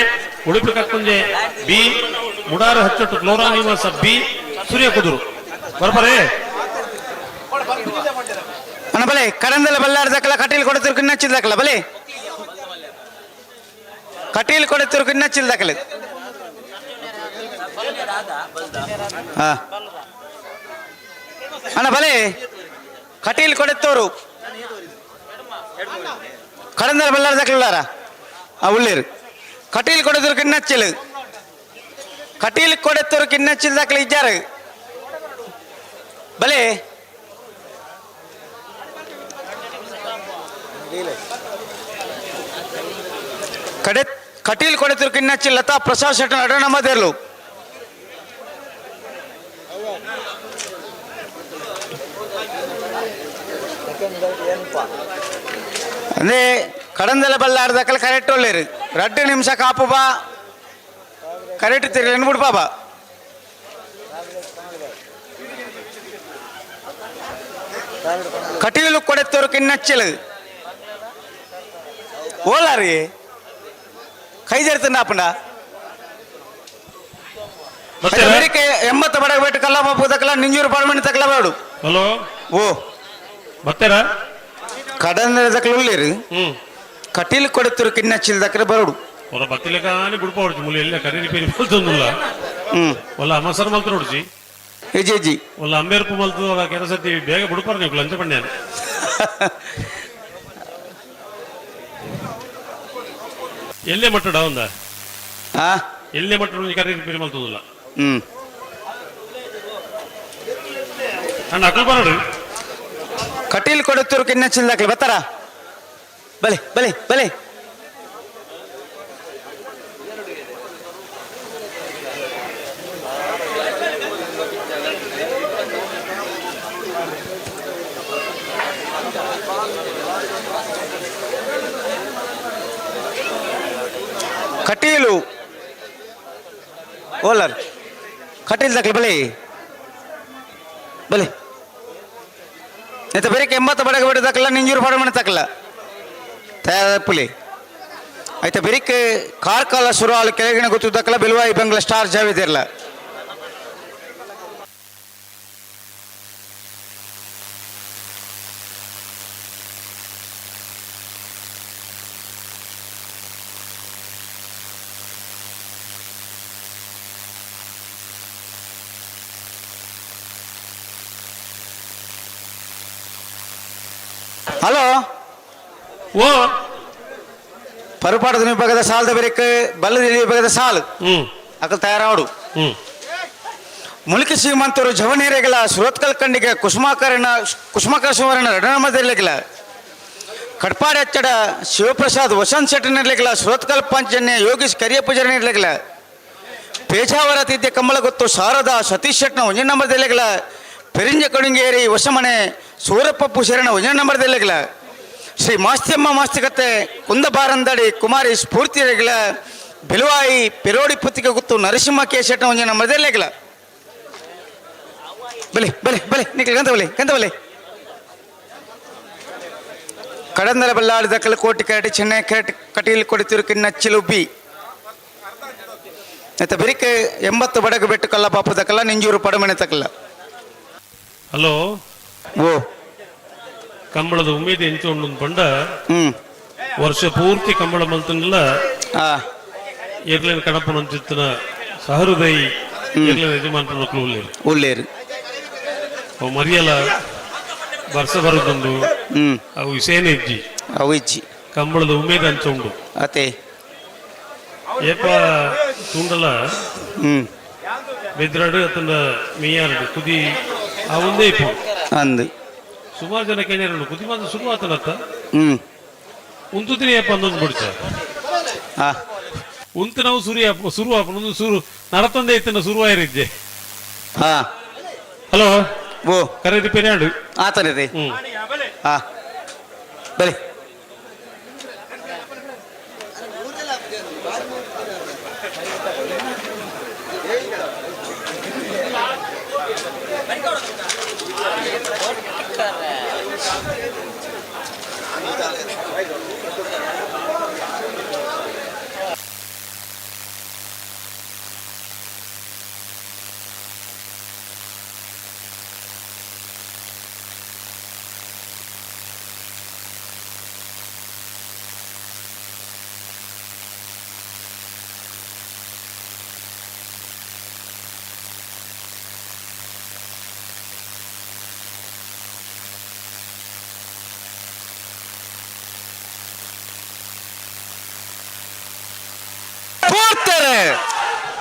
ಉಡುಪಿ ಕಕ್ಕುಂಜೆ ಬಿ ಮುಡಾರು ಹಚ್ಚೊಟ್ಟು ಫ್ಲೋರಾ ನಿವಾಸ ಬಿ ಸೂರ್ಯಕುದುರು ಬರ್ಬರೇ ಅಣ್ಣ ಬಲೆ ಕಡಂದಲ ಬಲ್ಲಾರ್ದಾಕಲ್ಲ ಕಟೀಲ್ ಕೊಡತಿರು ಕಿನ್ನಚ್ಚಿದ್ದಾಕಲ್ಲ ಬಲೆ ಕಟೀಲ್ ಕೊಡತಿರು ಕಿನ್ನಚ್ಚಿದ್ದಾಕಲ್ಲ ಅಣ್ಣ ಬಲೆ ಕಟೀಲ್ ಕೊಡೆತ್ತವರು ಕಡಂದಲ ಬಲ್ಲಾರ್ದಾಕಲ್ಲಾರ ಉಳ್ಳೇರು ಕಟೀಲ್ ಕೊಡತಿರು ಕಿನ್ನಚ್ಚಿಲ್ ಕಟೀಲ್ ಕೊಡೆತ್ತವರು ಕಿನ್ನಚ್ಚಿದ್ದಾಕಲ್ಲ ಇಜ್ಜಾರ ಬಲೆ ಕಟೀಲ್ ಕೊಡೆತಿರು ಕಿನ್ನಚ್ಚಿ ಲತಾ ಪ್ರಸಾದ್ ಶೆಟ್ಟಿ 2ನೇ ನಂಬರ್ಲು ಅಂದ್ರೆ ಕಡಂದಲ ಬಲ್ಲಾರ್ದಾಕಲ್ಲ ಕರೆಕ್ಟ್ ಒಳ್ಳೇರು 2 ನಿಮಿಷ ಕಾಪು ಬಾ ಕರೆಕ್ಟ್ ತಿರ್ಗಿ ಬಿಡ್ಬಾ ಬಾ ಕಟೀಲು ಕೊಡೆತ್ತೂರು ಕಿನ್ನಚ್ಚಲು ಓಲಾರಿ ಕೈ ಜರ್ತಿನ ಆಪಂಡ ಬೆರಿಕೆ 80 ಬಡಗಬೇಟು ಕಲ್ಲಪ್ಪ ತಕ್ಕಲ ನಿಂಜೂರು ಪಾರ್ಮೆಂಟ್ ತಕ್ಕಲ ಬೇಡು ಹಲೋ ಓ ಬತ್ತೇರಾ ಕಡಂದ ತಕ್ಕಲ ಉಳ್ಳೇರಿ ಕಟೀಲು ಕೊಡೆತ್ತೂರು ಕಿನ್ನಚ್ಚಲು ತಕ್ಕಲ ಬರಡು ಒಲ ಬತ್ತಿಲೆ ಕಾನಿ ಬಿಡ್ಪ ಹೊಡ್ಚಿ ಮುಲಿ ಎಲ್ಲ ಕರಿ ರಿಪೇರಿ ಮಲ್ತೊಂದುಲ್ಲ ಒಲ್ಲ ಅಮಸರ್ ಮಲ್ತು ನೋಡ್ಚಿ ಹೆಜ್ಜೆ ಹೆಜ್ಜಿ ಒಲ್ಲ ಅಂಬೇರ್ಪು ಮಲ್ತು ಅದ ಕೆಲಸತಿ ಬೇಗ ಬಿಡ್ಪಾರ ನೀವು ಲಂಚ ಪಣ್ಯಾನ ಎಲ್ಲೇ ಮಟ್ಟಡ ಒಂದ ಎಲ್ಲೇ ಮಟ್ಟಡ ಕರಿ ರಿಪೇರಿ ಮಲ್ತೊಂದುಲ್ಲ ಅಣ್ಣ ಅಕಲ್ ಬರೋಡು ಕಟೀಲು ಕೊಡೆತ್ತೂರು ಕಿನ್ನಚ್ಚಲು ತಕ್ಕಲ ಬತ್ತಾರ ಬಲೆ ಬಲೆ ಬಲೆ ಕಟೀಲು ಓಲರ್ ಕಟೀಲ್ ತಕ್ಕಲ ಬಲೆ ಬಲೆ ಬೇರೆ 80 ಬಡಗಬೇಡ ತಕ್ಕಲ ನಿಂಜೂರು ಪಾಡಮನೆ ತಕ್ಕಲ ತಯಾರಪ್ಪಲಿ అయితే ಬೆರಿಕೆ ಕಾರ್ಕಾಲ ಸುರಾಲು ಕೆಳಗಿನ ಗೊತ್ತು ತಕ್ಕಲ ಬೆಲುವಾಯಿ ಬೆಂಗ್ಲ ಸ್ಟಾರ್ ಜಾವೇದ್ ಇರಲ್ಲ ಹಲೋ ಓ ಪರುಪಾಟದ ವಿಭಾಗದ ಸಾಲದ ಬೆರಿಕೆ ಬಲ್ಲದ ವಿಭಾಗದ ಸಾಲು ಅಕಲ್ ತಯಾರಾವಡು ಮುಲ್ಕಿ ಶ್ರೀಮಂತರು ಜವನೇರೆಗಳ ಸುರತ್ಕಲ್ ಕಂಡಿಗೆ ಕುಸುಮಾಕರ ಸುವರ್ಣ ರಣಮದಲ್ಲಿಗಳ ಕಡ್ಪಾಡಿ ಹಚ್ಚಡ ಶಿವಪ್ರಸಾದ್ ವಸಂತ್ ಶೆಟ್ಟನಿರ್ಲಿಲ್ಲ ಸುರತ್ಕಲ್ ಪಂಚನ್ಯ ಯೋಗೀಶ್ ಕರಿಯಪೂಜರನಿರ್ಲಿಲ್ಲ ಪೇಜಾವರ ತಿದ್ದೆ ಕಮ್ಮಲ ಗೊತ್ತು ಶಾರದಾ ಸತೀಶ್ ಶೆಟ್ನ ಒಂಜ ನಂಬರ್ದಲ್ಲಿಗಳ ಪೆರಿಂಜ ಕೊಡುಂಗೇರಿ ವಶಮನೆ ಸೂರಪ್ಪ ಪೂಶರಣ ಒಂಜ ನಂಬರ್ದಲ್ಲಿಗಳ ಶ್ರೀ ಮಾಸ್ತಿಯಮ್ಮ ಮಾಸ್ತಿಕತೆ ಕುಂದಬಾರಂದಡಿ ಕುಮಾರಿ ಸ್ಫೂರ್ತಿಗಳ ಬೆಲುವಾಯಿ ಪೆರೋಡಿ ಪುತ್ತಿಗೆ ಗೊತ್ತು ನರಸಿಂಹ ಕೆ ಶೆಟ್ನ ಒಂಜ ನಂಬರ್ದಲ್ಲಿಗಳ ಬಲೆ ಬಲೆ ಬಲೆ ನಿಖಿಲ್ ಗಂಧವಲೆ ಕಡಂದಲ ಬಲ್ಲಾಡಿ ದಕ್ಕಲ ಕೋಟಿ ಕ್ಯಾಟಿ ಚೆನ್ನೈ ಕ್ಯಾಟ್ ಕಟೀಲ್ ಕೊಡಿತಿರು ಕಿನ್ನಚ್ಚಿಲು ಬಿ ಆಯ್ತಾ ಬೆರಿಕೆ 80 ಬಡಗು ಬೆಟ್ಟು ಕಲ್ಲ ಪಾಪು ದಕ್ಕಲ್ಲ ನಿಂಜೂರು ಪಡಮನೆ ತಕ್ಕಲ್ಲ ಹಲೋ ಓ ಕಂಬಳದ ಉಮೇದು ಎಂಚೊಂಡು ಪಂಡ ವರ್ಷ ಪೂರ್ತಿ ಕಂಬಳ ಮಲ್ತಂಗಿಲ್ಲ ಏರ್ಲೇನ್ ಕಡಪನ ಚಿತ್ತನ ಸಹೃದಯ ಏರ್ಲೇನ್ ಯಜಮಾನ ಮಕ್ಕಳು ಉಳ್ಳೇರು ಅವು ಮರಿಯಲ್ಲ ವರ್ಷ ಬರುತ್ತೊಂದು ಅವು ಸೇನೆ ಇಜ್ಜಿ ಅವು ಇಜ್ಜಿ ಕಂಬಳದ ಉಮೇದು ಅಂಚೊಂಡು ಅತೆ ಏಪ ತುಂಡಲ ಬೆದ್ರಾಡು ಅತನ ಮೇಯಾರಡು ಕುದಿ ಅವಂದೇ ಇಪ್ಪು ಅಂದು ಸುಮಾರು ಜನ ಕೇಳಿರಡು ಕುದಿ ಮಾತ್ರ ಶುರು ಆತನತ್ತ ಉಂತುದಿನ ಏಪ ಅಂದೊಂದು ಬಿಡ್ಸ ಉಂತು ನಾವು ಶುರು ಆಪನೊಂದು ಶುರು ನಡತಂದೆ ಇತ್ತನ ಶುರುವಾಯಿರಿದ್ದೆ ಹಲೋ ಓ ಕರೆ ಪೆರಿಯಾಡು ಆತನೇ ಬಲೆ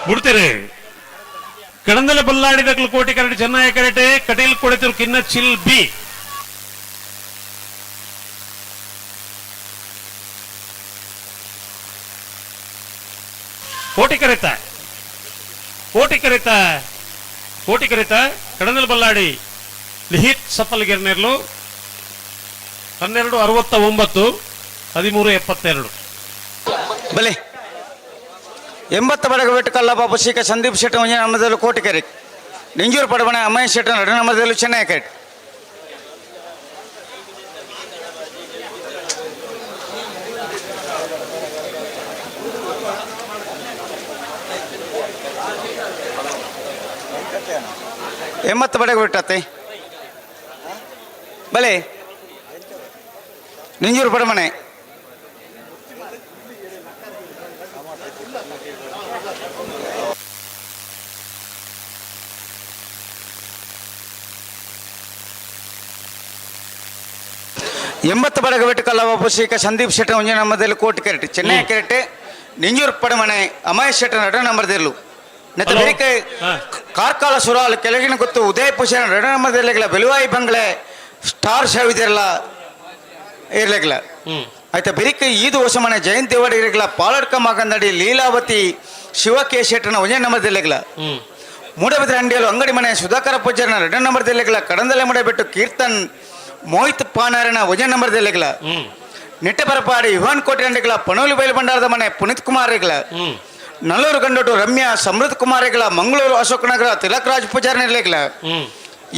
ಬಿಡ್ತೇನೆ ಕಡಂದಲ ಬಲ್ಲಾಡಿದಕ್ಲು ಕೋಟಿ karate Chennai karate Kateel ಕೊಡೆತರು ಕಿನ್ನ chill B ಕೋಟಿ ಕರೆತ ಕಡಂದಲ ಬಲ್ಲಾಡಿ ಲಿಹಿತ್ ಸಫಲ್ ಗಿರ್ನೆರ್ಲು 1269 1372 ಬಲೆ 80 ಬಡಗ ಬೆಟ್ಟು ಕಲ್ಲ ಬಾಬು ಶ್ರೀಕ ಸಂದೀಪ್ ಶೆಟ್ಟಿ ಒಂಜ ನಮ್ಮದಲ್ಲೂ ಕೋಟಿ ಕೆರೆ ನಿಂಜೂರು ಪಡಬಣೆ ಅಮ್ಮಯ್ಯ ಶೆಟ್ಟಿ ನಡು ನಮ್ಮದಲ್ಲೂ ಚೆನ್ನೈ ಕೆಟ್ ಎಂಬತ್ತು ಬಡಗ ಬಿಟ್ಟತ್ತೆ ಬಲೆ ನಿಂಜೂರು ಪಡಮನೆ ಎಂಬತ್ತು ಬಡಗ ಬಿಟ್ಟು ಕಲ್ಲವ ಪುಷಿಕ ಸಂದೀಪ್ ಶೆಟ್ಟ ಒಂಜ ನಮ್ಮದಲ್ಲಿ ಕೋಟಿ ಕೆರೆಟ್ ಚೆನ್ನೈ ಕೆರೆಟ್ ನಿಂಜೂರು ಪಡಮನೆ ಅಮಹೇಶ್ ಶೆಟ್ಟ ನಡ ನಂಬರ್ದಿರ್ಲು ನೆತ್ತ ಬೆಳಿಕೆ ಕಾರ್ಕಾಲ ಸುರಾಲು ಕೆಳಗಿನ ಗೊತ್ತು ಉದಯ ಪುಷನ ನಡ ನಂಬರ್ದಿರ್ಲಿಲ್ಲ ಬೆಲುವಾಯಿ ಬಂಗ್ಲೆ ಸ್ಟಾರ್ ಶೋ ಇದೆಲ್ಲ ಇರ್ಲಿಲ್ಲ ಆಯ್ತಾ ಬೆರಿಕೆ ಈದು ಹೊಸ ಮನೆ ಜಯಂತಿ ವಾಡಿ ಇರಲಿಲ್ಲ ಪಾಲಡ್ಕ ಮಾಗಂದಡಿ ಲೀಲಾವತಿ ಶಿವಕೆ ಶೆಟ್ಟನ ಒಂಜ ನಂಬರ್ದಿರ್ಲಿಲ್ಲ ಮೂಡಬಿದ್ರೆ ಅಂಡಿಯಲು ಅಂಗಡಿ ಮನೆ ಸುಧಾಕರ ಪೂಜಾರನ 2 ನಂಬರ್ದಿರ್ಲಿಲ್ಲ ಕಡಂದಲೆ ಮುಡೆ ಬಿಟ್ಟು ಕೀರ್ತನ್ ಮೋಹಿತ್ ಪಾನಾರನ ಒಂಜ ನಂಬರ್ದಿರ್ಲಿಲ್ಲ ನೆಟ್ಟಪರಪಾಡಿ ಯುವನ್ ಕೋಟೆ ಅಂಡಿಗಳ ಪನೋಲಿ ಬಯಲು ಭಂಡಾರದ ಮನೆ ಪುನೀತ್ ಕುಮಾರ್ ರೆಗ್ಲ ನಲ್ಲೂರು ಗಂಡೋಟು ರಮ್ಯಾ ಸಮೃದ್ಧ ಕುಮಾರ್ ರೆಗ್ಲ ಮಂಗಳೂರು ಅಶೋಕ್ ನಗರ ತಿಲಕ್ ರಾಜ್ ಪೂಜಾರನ ಇರ್ಲಿಲ್ಲ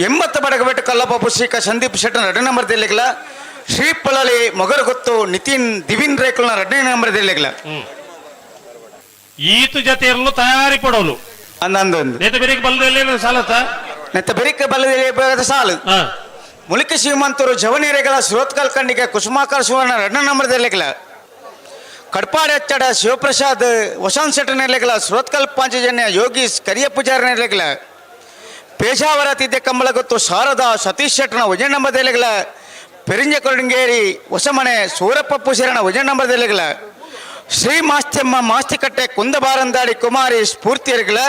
80 ಬಡಗ ಬಿಟ್ಟು ಕಲ್ಲಪ್ಪ ಪುಷಿಕ ಸಂದೀಪ್ ಶೆಟ್ಟನ 2 ನಂಬರ್ದಿರ್ಲಿಲ್ಲ ಶ್ರೀ ಪಳಲಿ ಮೊಗರು ಗೊತ್ತು ನಿತಿನ್ ದಿವಿನ್ ರೇಕಲ್ನ 2 ನಂಬರ್ದಿರ್ಲಿಲ್ಲ ಈತು ಜೊತೆ ಇರಲು ತಯಾರಿ ಪಡೋಲು ಅಂದೊಂದು ನೆತ್ತ ಬೆರಿಕೆ ಬಲದಲ್ಲಿ ಸಾಲತ್ತ ನೆತ್ತ ಬೆರಿಕೆ ಬಲದಲ್ಲಿ ಸಾಲು ಮುಲಿಕ ಶ್ರೀಮಂತರು ಜವನೀರೆಗಳ ಸುರೋತ್ಕಲ್ ಕಂಡಿಗೆ ಕುಸುಮಾಕರ್ ಸುವರ್ಣ 2 ನಂಬರ್ದಿರ್ಲಿಲ್ಲ ಕಡ್ಪಾಡಿ ಹಚ್ಚಡ ಶಿವಪ್ರಸಾದ್ ವಸಂತ್ ಶೆಟ್ಟನಿರ್ಲಿಲ್ಲ ಸುರೋತ್ಕಲ್ ಪಾಂಚಜನ್ಯ ಯೋಗೀಶ್ ಕರಿಯ ಪೂಜಾರನಿರ್ಲಿಲ್ಲ ಪೇಶಾವರ ತಿದ್ದೆ ಕಂಬಳ ಗೊತ್ತು ಶಾರದಾ ಸತೀಶ್ ಶೆಟ್ಟನ 1 ನಂಬರ್ದಿರ್ಲಿಲ್ಲ ಪೆರಿಂಜ ಕೊಡಂಗೇರಿ ಹೊಸಮನೆ ಸೂರಪ್ಪ ಪೂಜಾರನ 1 ನಂಬರ್ದಿರ್ಲಿಲ್ಲ ಶ್ರೀ ಮಾಸ್ತ್ಯಮ್ಮ ಮಾಸ್ತಿಕಟ್ಟೆ ಕುಂದಬಾರಂದಾಡಿ ಕುಮಾರಿ ಸ್ಫೂರ್ತಿಯರ್ಗಳ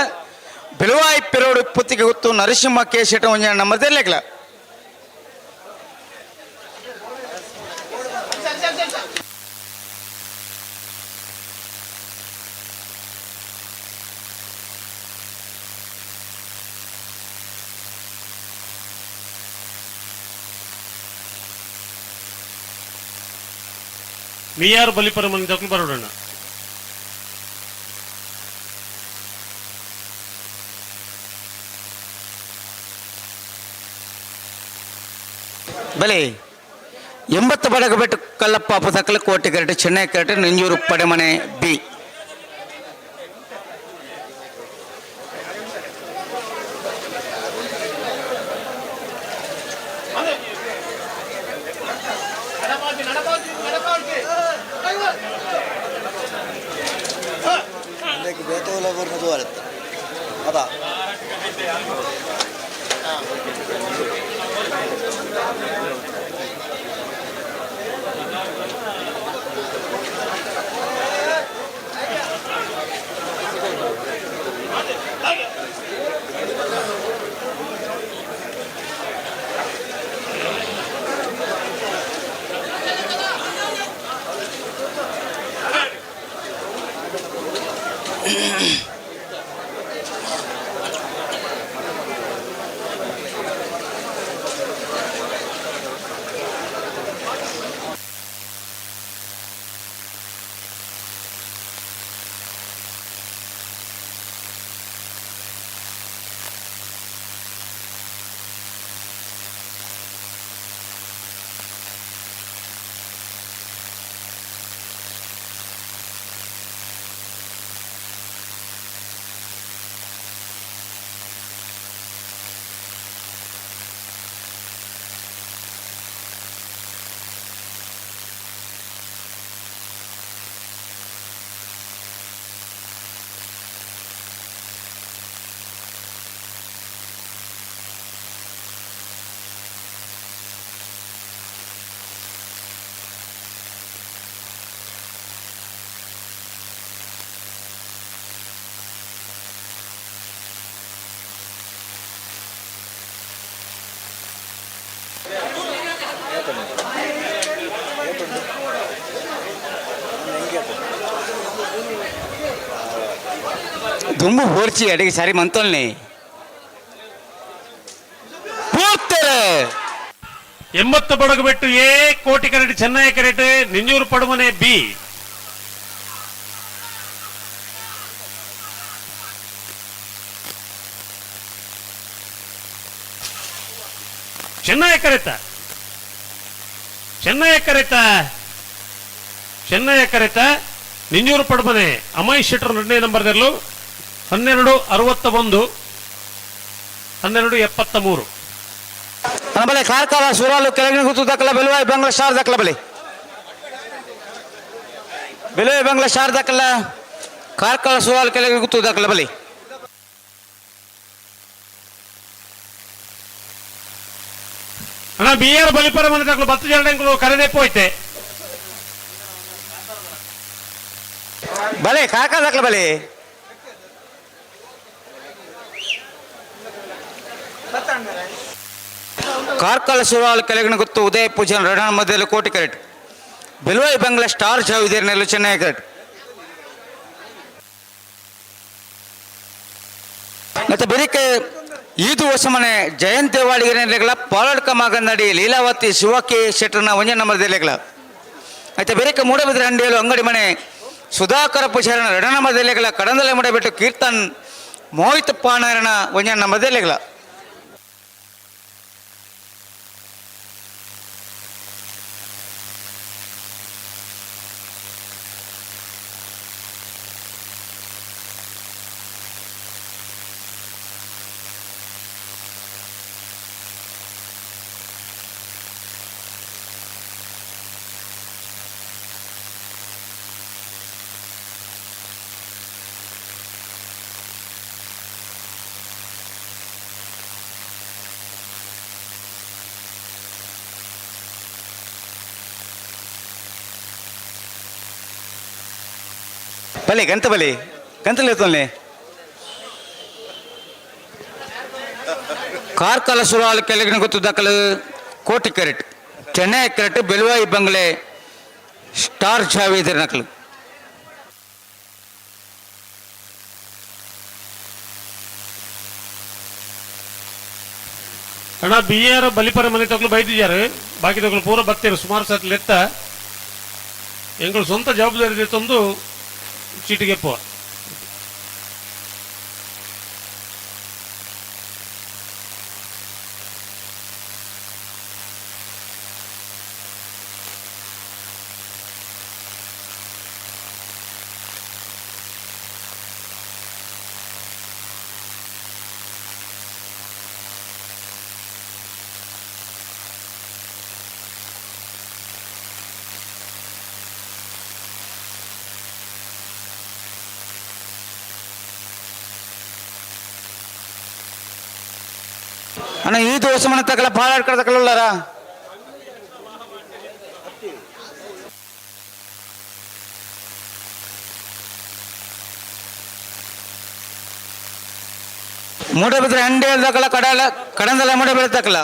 ಬೆಲುವಾಯಿ ಪೆರೋಡು ಪುತ್ತಿಗೆ ಗೊತ್ತು ನರಸಿಂಹ ಕೆ ಶೆಟ್ಟ 1 ನಂಬರ್ದಿರ್ಲಿಲ್ಲ ಮೀಯಾರು ಬಲಿಪರಮನ್ ದಕ್ಕಲು ಬರೋಣ ಬಲೆ 80 ಬಡಗ ಬಿಟ್ಟು ಕಲ್ಲಪ್ಪ ಪುತಕಲ ಕೋಟೆ ಕೆರಟೆ ಚೆನ್ನೈ ಕೆರಟೆ ನಿಂಜೂರು ಪಡೆಮನೆ ಬಿ ಅದ ದುಂಬು ಹೋರ್ಚಿ ಅಡಿಗೆ ಸಾರಿ ಮಂತೋಲ್ನಿ ಪೂರ್ತಾರೆ 80 ಬಡಗ ಬಿಟ್ಟು ಎ ಕೋಟಿ ಕೆರೆಟ್ ಚೆನ್ನೈ ಕೆರೆಟ್ ನಿಂಜೂರು ಪಡಮನೆ ಬಿ ಚೆನ್ನೈ ಕೆರೆತ ನಿಂಜೂರು ಪಡಮನೆ ಅಮಹೇಶ್ ಶೆಟ್ಟರ್ 2 ನಂಬರ್ದಲ್ಲೂ 1261 1273. ಬಲೆ ಕಾರ್ಕಳ ಸುರಾಲು ಕೆಳಗಿನ ಗುತ್ತು ದಕ್ಕಲ ಬೆಲುವಾಯಿ ಬಂಗ್ಲ ಸ್ಟಾರ್ ದಕ್ಕಲ ಬಲೆ ಬೆಲುವಾಯಿ ಬಂಗ್ಲ ಸ್ಟಾರ್ ದಕ್ಕಲ ಕಾರ್ಕಳ ಸುರಾಲು ಕೆಳಗಿನ ಗುತ್ತು ದಕ್ಕಲ ಬಲೆ ಅಣ್ಣ BR ಬಲಿಪರ ಮನೆ ದಕ್ಕಲು 10 ಜನ ಕರೆದೆ ಪೋಯ್ತೆ ಬಲೆ ಕಾರ್ಕಳ ದಕ್ಕಲ ಬಲೆ ಕಾರ್ಕಳ ಸುರಾಲು ಕೆಳಗಿನ ಗುತ್ತು ಉದಯ ಪೂಜನ್ ರಣ ಮಧ್ಯದಲ್ಲಿ ಕೋಟಿ ಕ್ಯಾರೆಟ್ ಬೆಲುವಾಯಿ ಬಂಗ್ಲ ಸ್ಟಾರ್ ಜಾವಿದೇರ್ ನೆಲ್ಲು ಚೆನ್ನೈ ಕ್ಯಾರೆಟ್ ಮತ್ತೆ ಬೆರಿಕೆ ಈದು ಹೊಸಮನೆ ಜಯಂತಿ ವಾಡಿಗೆರೆಗಳ ಪಾಲಡ್ಕ ಮಗನಡಿ ಲೀಲಾವತಿ ಶಿವಕಿ ಶೆಟ್ಟರ್ನ ಒಂಜ ನಂಬರ್ ದೆಲೆಗಳ అయితే ಬೆರಿಕೆ ಮೂಡಬಿದ್ರೆ ಹಂಡಿಯಲು ಅಂಗಡಿ ಮನೆ ಸುಧಾಕರ ಪೂಜಾರನ ರಣ ನಂಬರ್ ದೆಲೆಗಳ ಕಡಂದಲೆ ಮುಡಬಿಟ್ಟು ಕೀರ್ತನ್ ಮೋಹಿತ್ ಪಾಣರನ ಒಂಜ ನಂಬರ್ ದೆಲೆಗಳ ಬಲೆ ಗಂತ ಬಲೆ ಗಂತಲೆ ತೊಲ್ಲೆ ಕಾರ್ಕಳ ಸುರಾಲು ಕೆಳಗಿನ ಗೊತ್ತು ದಕ್ಕಲು ಕೋಟಿ ಕ್ಯಾರೆಟ್ ಚೆನ್ನೈ ಕ್ಯಾರೆಟ್ ಬೆಲುವಾಯಿ ಬಂಗ್ಲೆ ಸ್ಟಾರ್ ಜಾವೇದರ್ ನಕಲು ಅಣ್ಣ BR ಬಲಿಪರ ಮನೆ ತಗೊಳ್ಳು ಬೈದಿದ್ದಾರೆ ಬಾಕಿ ತಗೊಳ್ಳು ಪೂರ ಭಕ್ತರು ಸುಮಾರು ಸತ್ ಲೆತ್ತ ಎಂಗಳು ಸ್ವಂತ ಜವಾಬ್ದಾರಿ ತಂದು ಚೀಟಿಗೆ ಪೋ ಅಣ್ಣ ಈ ದೋಸೆ ಮನೆ ತಗಲ ಪಾಲಾಡ್ಕಡ ತಗೊಳ್ಳಾರ ಮೂಡಬಿದ್ರೆ ಹಂಡೆ ತಕಲ ಕಡಲ ಕಡಂದಲ ಮೂಡಬಿದ್ರೆ ತಕಲ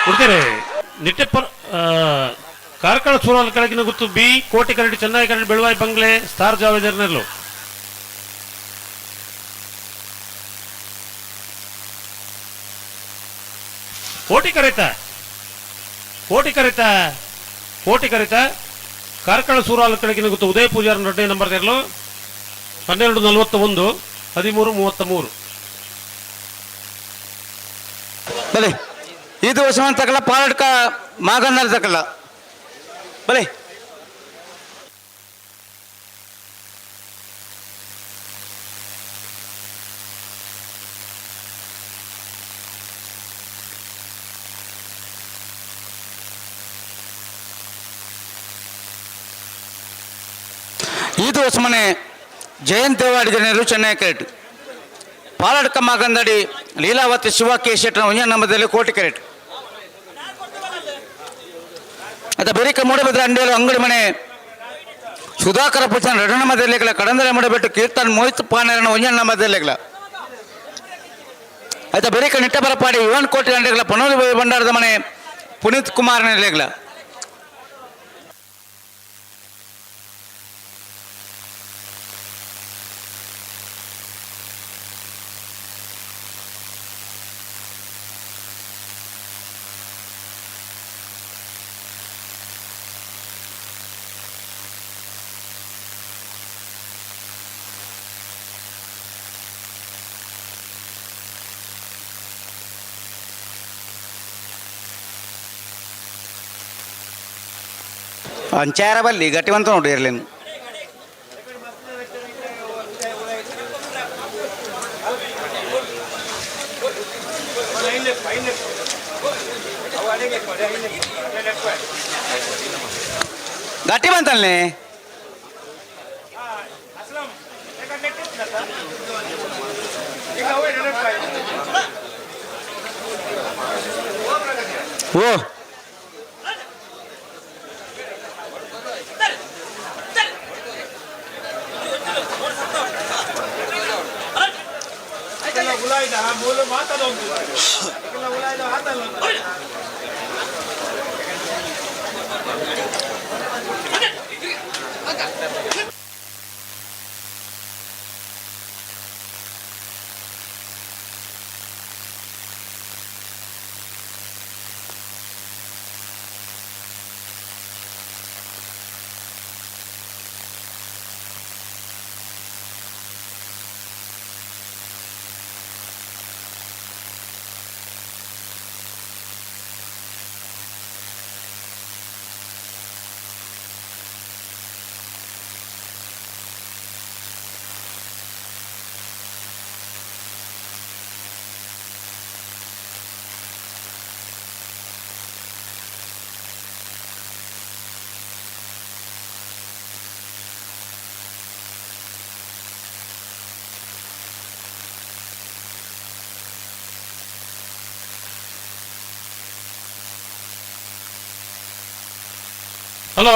ಕೊಡ್ತೇನೆ ನಿಟ್ಟೆಪ್ಪ ಕಾರ್ಕಳ ಸೂರಾಲ್ ಕೆಳಗಿನ ಗುತ್ತು ಬಿ ಕೋಟಿ ಕರಡಿ ಚೆನ್ನೈ ಕರಡಿ ಬೆಳವಾಯಿ ಬಂಗ್ಲೆ ಸ್ಟಾರ್ ಜಾವೇದರ್ನಲ್ಲೂ ಕೋಟಿ ಕರೆತ ಕಾರ್ಕಳ ಸೂರಾಲ್ ಕೆಳಗಿನ ಗುತ್ತು ಉದಯ ಪೂಜಾರ ಎರಡನೇ ನಂಬರ್ ತೆರಲು 12:41 13:33 ಬಲೆ ಇದು ವರ್ಷ ತಕಲ ಪಾಲಡ್ಕ ಮಾಗಂದರ ತಕಲ ಬಲೆ ಇದು ಹೊಸಮನೆ ಜಯಂತ್ ದೇವಾಡಿ ಜನರು ಚೆನ್ನೈ ಕ್ಯಾರೆಟ್ ಪಾಲಡ್ಕ ಮಾಗಂದಡಿ ಲೀಲಾವತಿ ಶಿವ ಕೇಶೆಟ್ನ ಒಂಜ ನಂಬದಲ್ಲಿ ಕೋಟಿ ಕ್ಯಾರೆಟ್ ಅದ ಬೆರಿಕ ಮೂಡಬಿದ್ರೆ ಅಂಡಿಯಲು ಅಂಗಡಿ ಮನೆ ಸುಧಾಕರ ಪುಚ್ಚನ್ ಎರಡನೇ ಮಧ್ಯಲೆಗಳ ಕಡಂದಲೆ ಮೂಡಬಿಟ್ಟು ಕೀರ್ತನ್ ಮೋಹಿತ್ ಪಾನೇರನ ಒಂಜ ನಂಬದಲೆಗಳ ಆಯ್ತ ಬೆರಿಕ ನಿಟ್ಟ ಬರಪಾಡಿ 1 ಕೋಟಿ ಅಂಡೆಗಳ ಪನೋಲಿ ಭಂಡಾರದ ಮನೆ ಪುನೀತ್ ಕುಮಾರ್ ನೆಲೆಗಳ ಅಂಚಾರ ಬಲ್ಲಿ ಗಟ್ಟಿವಂತ ನೋಡಿ ಇರ್ಲೇನು ಗಟ್ಟಿ ಬಂತಲ್ಲೇ ಓ ಹಲೋ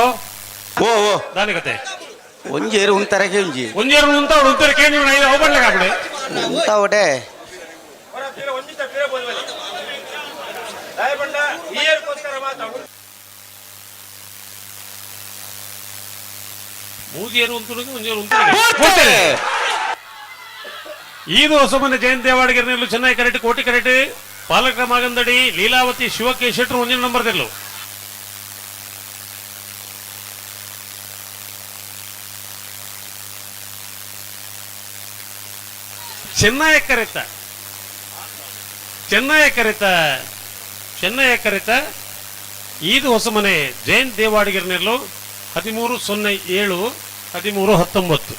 ಓ ಓ ದಾನಿ ಕತೆ ಒಂಜೇರು ಉಂತರಕ್ಕೆ ಒಂಜಿ ಒಂಜೇರು ಉಂತರಕ್ಕೆ ನೀವು ಹೋಗ್ಬಡ್ಲೆ ಕಾಪಡೆ ಉಂತ ಒಡೆ ಮೂದಿಯರು ಒಂಜೇರು ಇದು ಹೊಸಮನೆ ಜಯಂತ್ ದೇವಾಡಿಗರನೆಲ್ಲೂ ಚೆನ್ನೈ ಕರೆಕ್ಟ್ ಕೋಟಿ ಕರೆಕ್ಟ್ ಪಾಲಕ ಮಾಗಂದಡಿ ಲೀಲಾವತಿ ಶಿವಕ್ಕೆ ಶೆಟ್ರು ಒಂಜಿನ ನಂಬರ್ ತೆರಲು ಚೆನ್ನೈ ಕರೆತ ಇದು ಹೊಸಮನೆ ಜಯಂತ್ ದೇವಾಡಿಗರನೆಲ್ಲೂ 13:07 13:19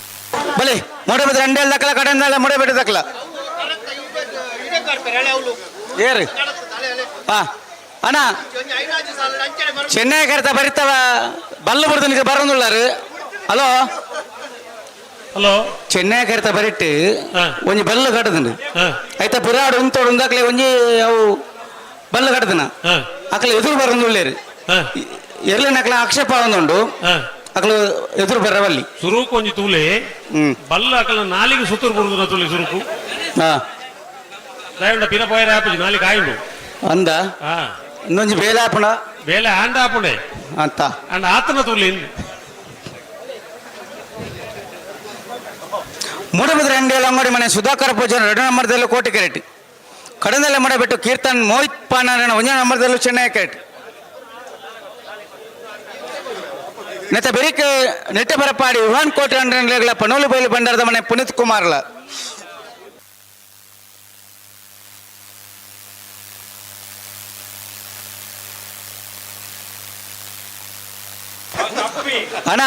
ಬಲೆ ಮೂಡಬಿದ್ರೆ ಅಂಡೆಲ್ ದಕ್ಕಲ ಕಡೆಯಿಂದಲ್ಲ ಮೂಡಬಿಟ್ಟು ದಕ್ಕಲ ಏರು ಹಾ ಅಣ್ಣ ಚೆನ್ನೈ ಕರೆತ ಬರಿತವ ಬಲ್ಲು ಬಿಡ್ದು ನಿಮಗೆ ಬರೋದಿಲ್ಲಾರು ಹಲೋ ಹಲೋ ಚೆನ್ನೈ ಕರೆತ ಬರಿಟ್ಟು ಒಂಜಿ ಬಲ್ಲು ಕಟ್ಟದನು ಆಯ್ತಾ ಪುರಾಡು ಉಂತೋಡು ಉಂದಾಕ್ಲೆ ಒಂಜಿ ಅವು ಬಲ್ಲು ಕಟ್ಟದನ ಅಕ್ಲ ಎದುರು ಬರೋದಿಲ್ಲೇರು ಎರ್ಲಿನಕ್ಲ ಆಕ್ಷೇಪ ಒಂದುಂಡು ಅಕ್ಲು ಎದುರು ಬರವಲ್ಲಿ ಸುರುಕು ಒಂಜಿ ತೂಲೆ ಬಲ್ಲ ಅಕಲ ನಾಲಿಗೆ ಸುತ್ತೂರು ಬರುದು ತೂಲೆ ಸುರುಕು ದಯವಿಟ್ಟು ಪಿನ ಪೋಯರ ಆಪುಜಿ ನಾಲಿಗೆ ಆಯ್ಡು ಅಂದ ಇನ್ನೊಂದು ಬೇಲೆ ಹಾಪುಂಡ ಬೇಲೆ ಆಂಡ ಹಾಪುಂಡೆ ಅಂತ ಅಂಡ ಆತನ ತುಲಿ ಮೂಡಬಿದ್ರೆ ಅಂಗಡಿಯಲ್ಲಿ ಅಂಗಡಿ ಮನೆ ಸುಧಾಕರ ಪೂಜಾರ 2 ನಂಬರ್ದಲ್ಲೂ ಕೋಟಿ ಕ್ಯಾರೆಟ್ ಕಡಂದಲ್ಲೇ ಮಾಡಬಿಟ್ಟು ಕೀರ್ತನ್ ಮೋಹಿತ್ ಪಾನಾರಣ 1 ನಂಬರ್ದಲ್ಲೂ ಚೆನ್ನೈ ಕ್ಯಾರೆಟ್ ನೆತ್ತ ಬೆರಿಕೆ ನೆಟ್ಟೆ ಬರಪಾಡಿ ವಿಹಾನ್ ಕೋಟೆ ಅಂಗಡಿಗಳ ಪನೋಲಿ ಬೈಲು ಬಂಡಾರದ ಮನೆ ಪುನೀತ್ ಕುಮಾರ್ಲ ಅಣ್ಣ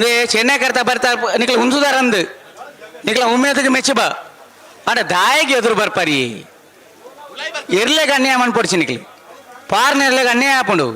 ನೀ ಚೆನ್ನೈ ಕರ್ತಾ ಬರ್ತಾ ನಿಕ್ಲ ಹುಂಸುದಾರಂದು ನಿಕ್ಲ ಉಮೇದಕ್ಕೆ ಮೆಚ್ಚಿ ಬಾ ಅಣ್ಣ ದಾಯಿಗೆ ಎದುರು ಬರ್ಪಾರಿ ಇರ್ಲೆಗ ಅನ್ಯಾಯ ಮನ್ಪೊಡ್ಸಿ ನಿಕ್ಲಿ ಪಾರ್ನ ಇರ್ಲೆಗ ಅನ್ಯಾಯ ಹಾಪುಂಡು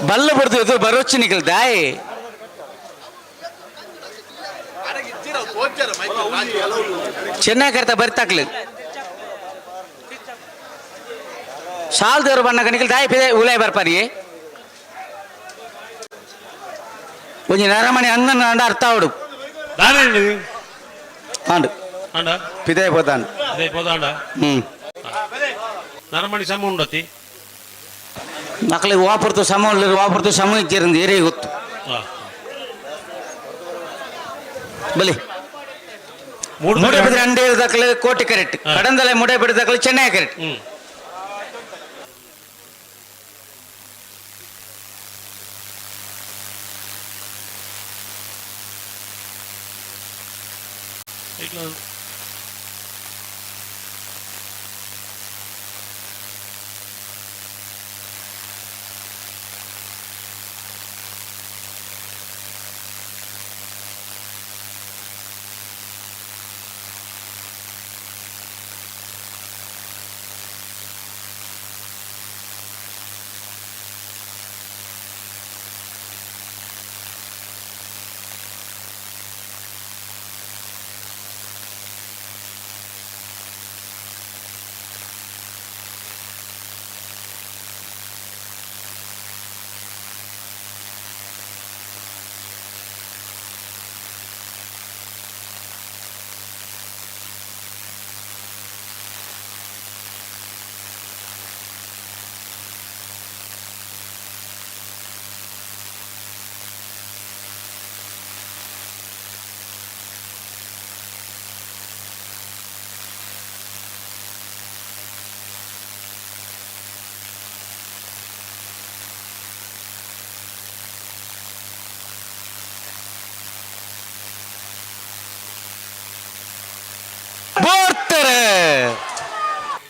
ಬಲ್ಲ ಬಿಡ್ತು ಇದು ಬರೋಚ್ಚಿ ನಿಖಲ್ ದಾಯಿ ಚೆನ್ನೈ ಕರ್ತ ಬರ್ತಾಕ್ಲಿ ಶಾಲ್ ದೇವ್ರು ಬಣ್ಣ ನಿಖಲ್ ದಾಯಿ ಪಿದೆ ಉಲಾಯ್ ಬರ್ಪಾರಿ ಒಂಜಿ ನರಮಣಿ ಅಂಗನ್ ಅಂಡ ಅರ್ಥ ಅವಡು ಆಂಡು ಪಿದೆ పోతాండు నరమణి సమ ఉండొత్తి ಮಕ್ಕಳು ವಾಪರ್ತು ಸಮ ವಾಪರ್ತು ಸಮ ಇಚ್ಚಿರಂದು ಏರೇ ಗೊತ್ತು ಬಲಿ ಮುಡೆ ಬಿದ್ರೆ ಅಂಡೆ ಇರದಕ್ಕಲೆ ಕೋಟಿ ಕ್ಯಾರೆಟ್ ಕಡಂದಲೆ ಮುಡೆ ಬಿಡದಕ್ಕಲೆ ಚೆನ್ನೈ ಕ್ಯಾರೆಟ್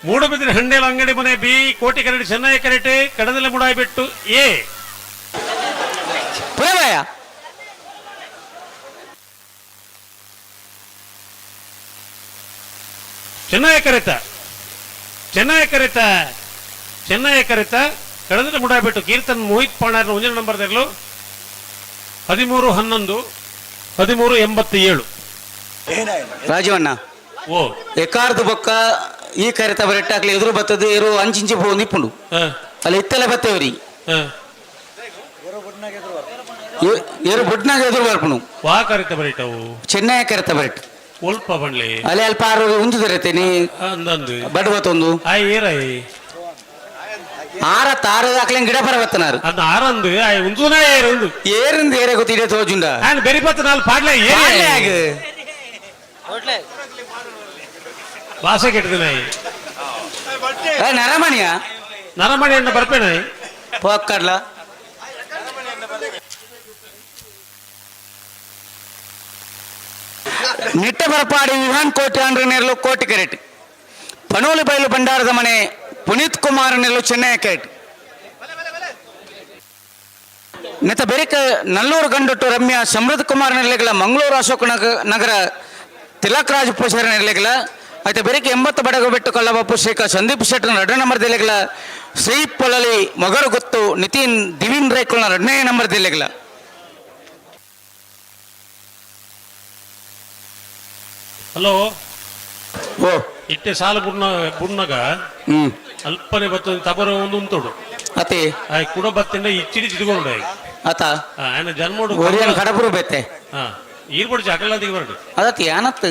ಮೂಡಬಿದ್ರೆ ಹಂಡೇಲ ಅಂಗಡಿ ಮನೆ ಬಿ ಕೋಟಿ ಕ್ಯಾರೆಟ್ ಚೆನ್ನೈ ಕ್ಯಾರೆಟ್ ಕಡದಲೆ ಮುಡಾಯ್ಬಿಟ್ಟು ಎ ಚೆನ್ನೈ ಕ್ಯಾರೆಟ್ ಕಡದಲೆ ಮುಡಾಯ್ಬಿಟ್ಟು ಕೀರ್ತನ್ ಮೋಹಿತ್ ಪಾಣಾರ್ 1 ನಂಬರ್ದಲ್ಲೂ 13-11-1387 ರಾಜವಣ್ಣ ಓ ಎಕಾರ್ದು ಬೊಕ್ಕ ಈ ಕರೆತ ಬರೆಟ್ಟಾಕ್ಲಿ ಎದುರು ಬತ್ತದು ಏರು ಅಂಚಿಂಚಿ ಹೋಗಿ ನಿಪ್ಪುಂಡು ಅಲ್ಲಿ ಇತ್ತಲೆ ಬತ್ತೇವ್ರಿ ಏರು ಬುಡ್ನಾಗ ಎದುರು ಬರ್ಪುಣು ವಾ ಕರೆತ ಬರೆಟವು ಚೆನ್ನೈ ಕರೆತ ಬರೆಟ್ ಒಲ್ಪ ಬಂಡ್ಲಿ ಅಲ್ಲಿ ಅಲ್ಪ ಆರು ಉಂದು ದೊರೆತೇನಿ ಬಡ್ ಬತ್ತೊಂದು ಆಯ್ ಏರೈ ಆರ ತಾರದಾಕ್ಲೆ ಗಿಡ ಬರ ಬತ್ತನಾರು ಅದ ಆರಂದು ಆಯ್ ಉಂದುನಾ ಏರಂದು ಏರಿಂದ ಏರೆ ಗೊತ್ತಿದೆ ತೋಜುಂಡ ಆನ್ ಬೆರಿಪತ್ತ ನಾಲ್ ಪಾಡ್ಲೆ ಏರೆ ಆಗ ಭಾಷೆ ಕೆಟ್ಟದಿನಾಯಿ ನರಮಣಿ ಅಂತ ಬರ್ಪೇನಾಯಿ ಪೋಕ್ಕರ್ಲ ನಿಟ್ಟ ಬರಪಾಡಿ ವಿಹಾನ್ ಕೋಟೆ ಅಂಡ್ರನೆರಲು ಕೋಟಿ ಕ್ಯಾರೆಟ್ ಪನೋಲಿ ಬೈಲು ಬಂಡಾರದ ಮನೆ ಪುನೀತ್ ಕುಮಾರ್ ನೆರಲು ಚೆನ್ನೈ ಕ್ಯಾರೆಟ್ ನೆತ್ತ ಬೆರಿಕ ನಲ್ಲೂರು ಗಂಡೊಟ್ಟು ರಮ್ಯ ಸಮೃದ್ಧ ಕುಮಾರ್ ನೆರಲೆಗಳ ಮಂಗಳೂರು ಅಶೋಕ ನಗರ ತಿಲಕ್ ರಾಜ್ ಪೂಜಾರ ನೆರಲೆಗಳ అయితే ಬೆರಿಕೆ 80 ಬಡಗು ಬಿಟ್ಟು ಕಳ್ಳಬಪ್ಪು ಶ್ರೀಕ ಸಂದೀಪ್ ಶೆಟ್ಟರ್ 2 ನಂಬರ್ ದಿಲೆಗಳ ಶ್ರೀ ಪೊಲಲಿ ಮೊಗರು ಗೊತ್ತು ನಿತಿನ್ ದಿವಿನ್ ರೇಕುಲ್ನ 2ನೇ ನಂಬರ್ ದಿಲೆಗಳ ಹಲೋ ಓ ಇಟ್ಟೆ ಸಾಲ ಬುಣ್ಣಗ ಅಲ್ಪನೆ ಬತ್ತ ತಬರ ಒಂದು ಉಂಟೋಡು ಅತಿ ಆಯ್ ಕೂಡ ಬತ್ತಿಂದ ಇಚ್ಚಿಡಿ ತಿದ್ಕೊಂಡು ಆತ ఆయన జన్మోడు ఒరియన్ కడపురు బెత్తే ఈర్పడి చకలా దిగబడు ಅದತಿ ಯಾನತ್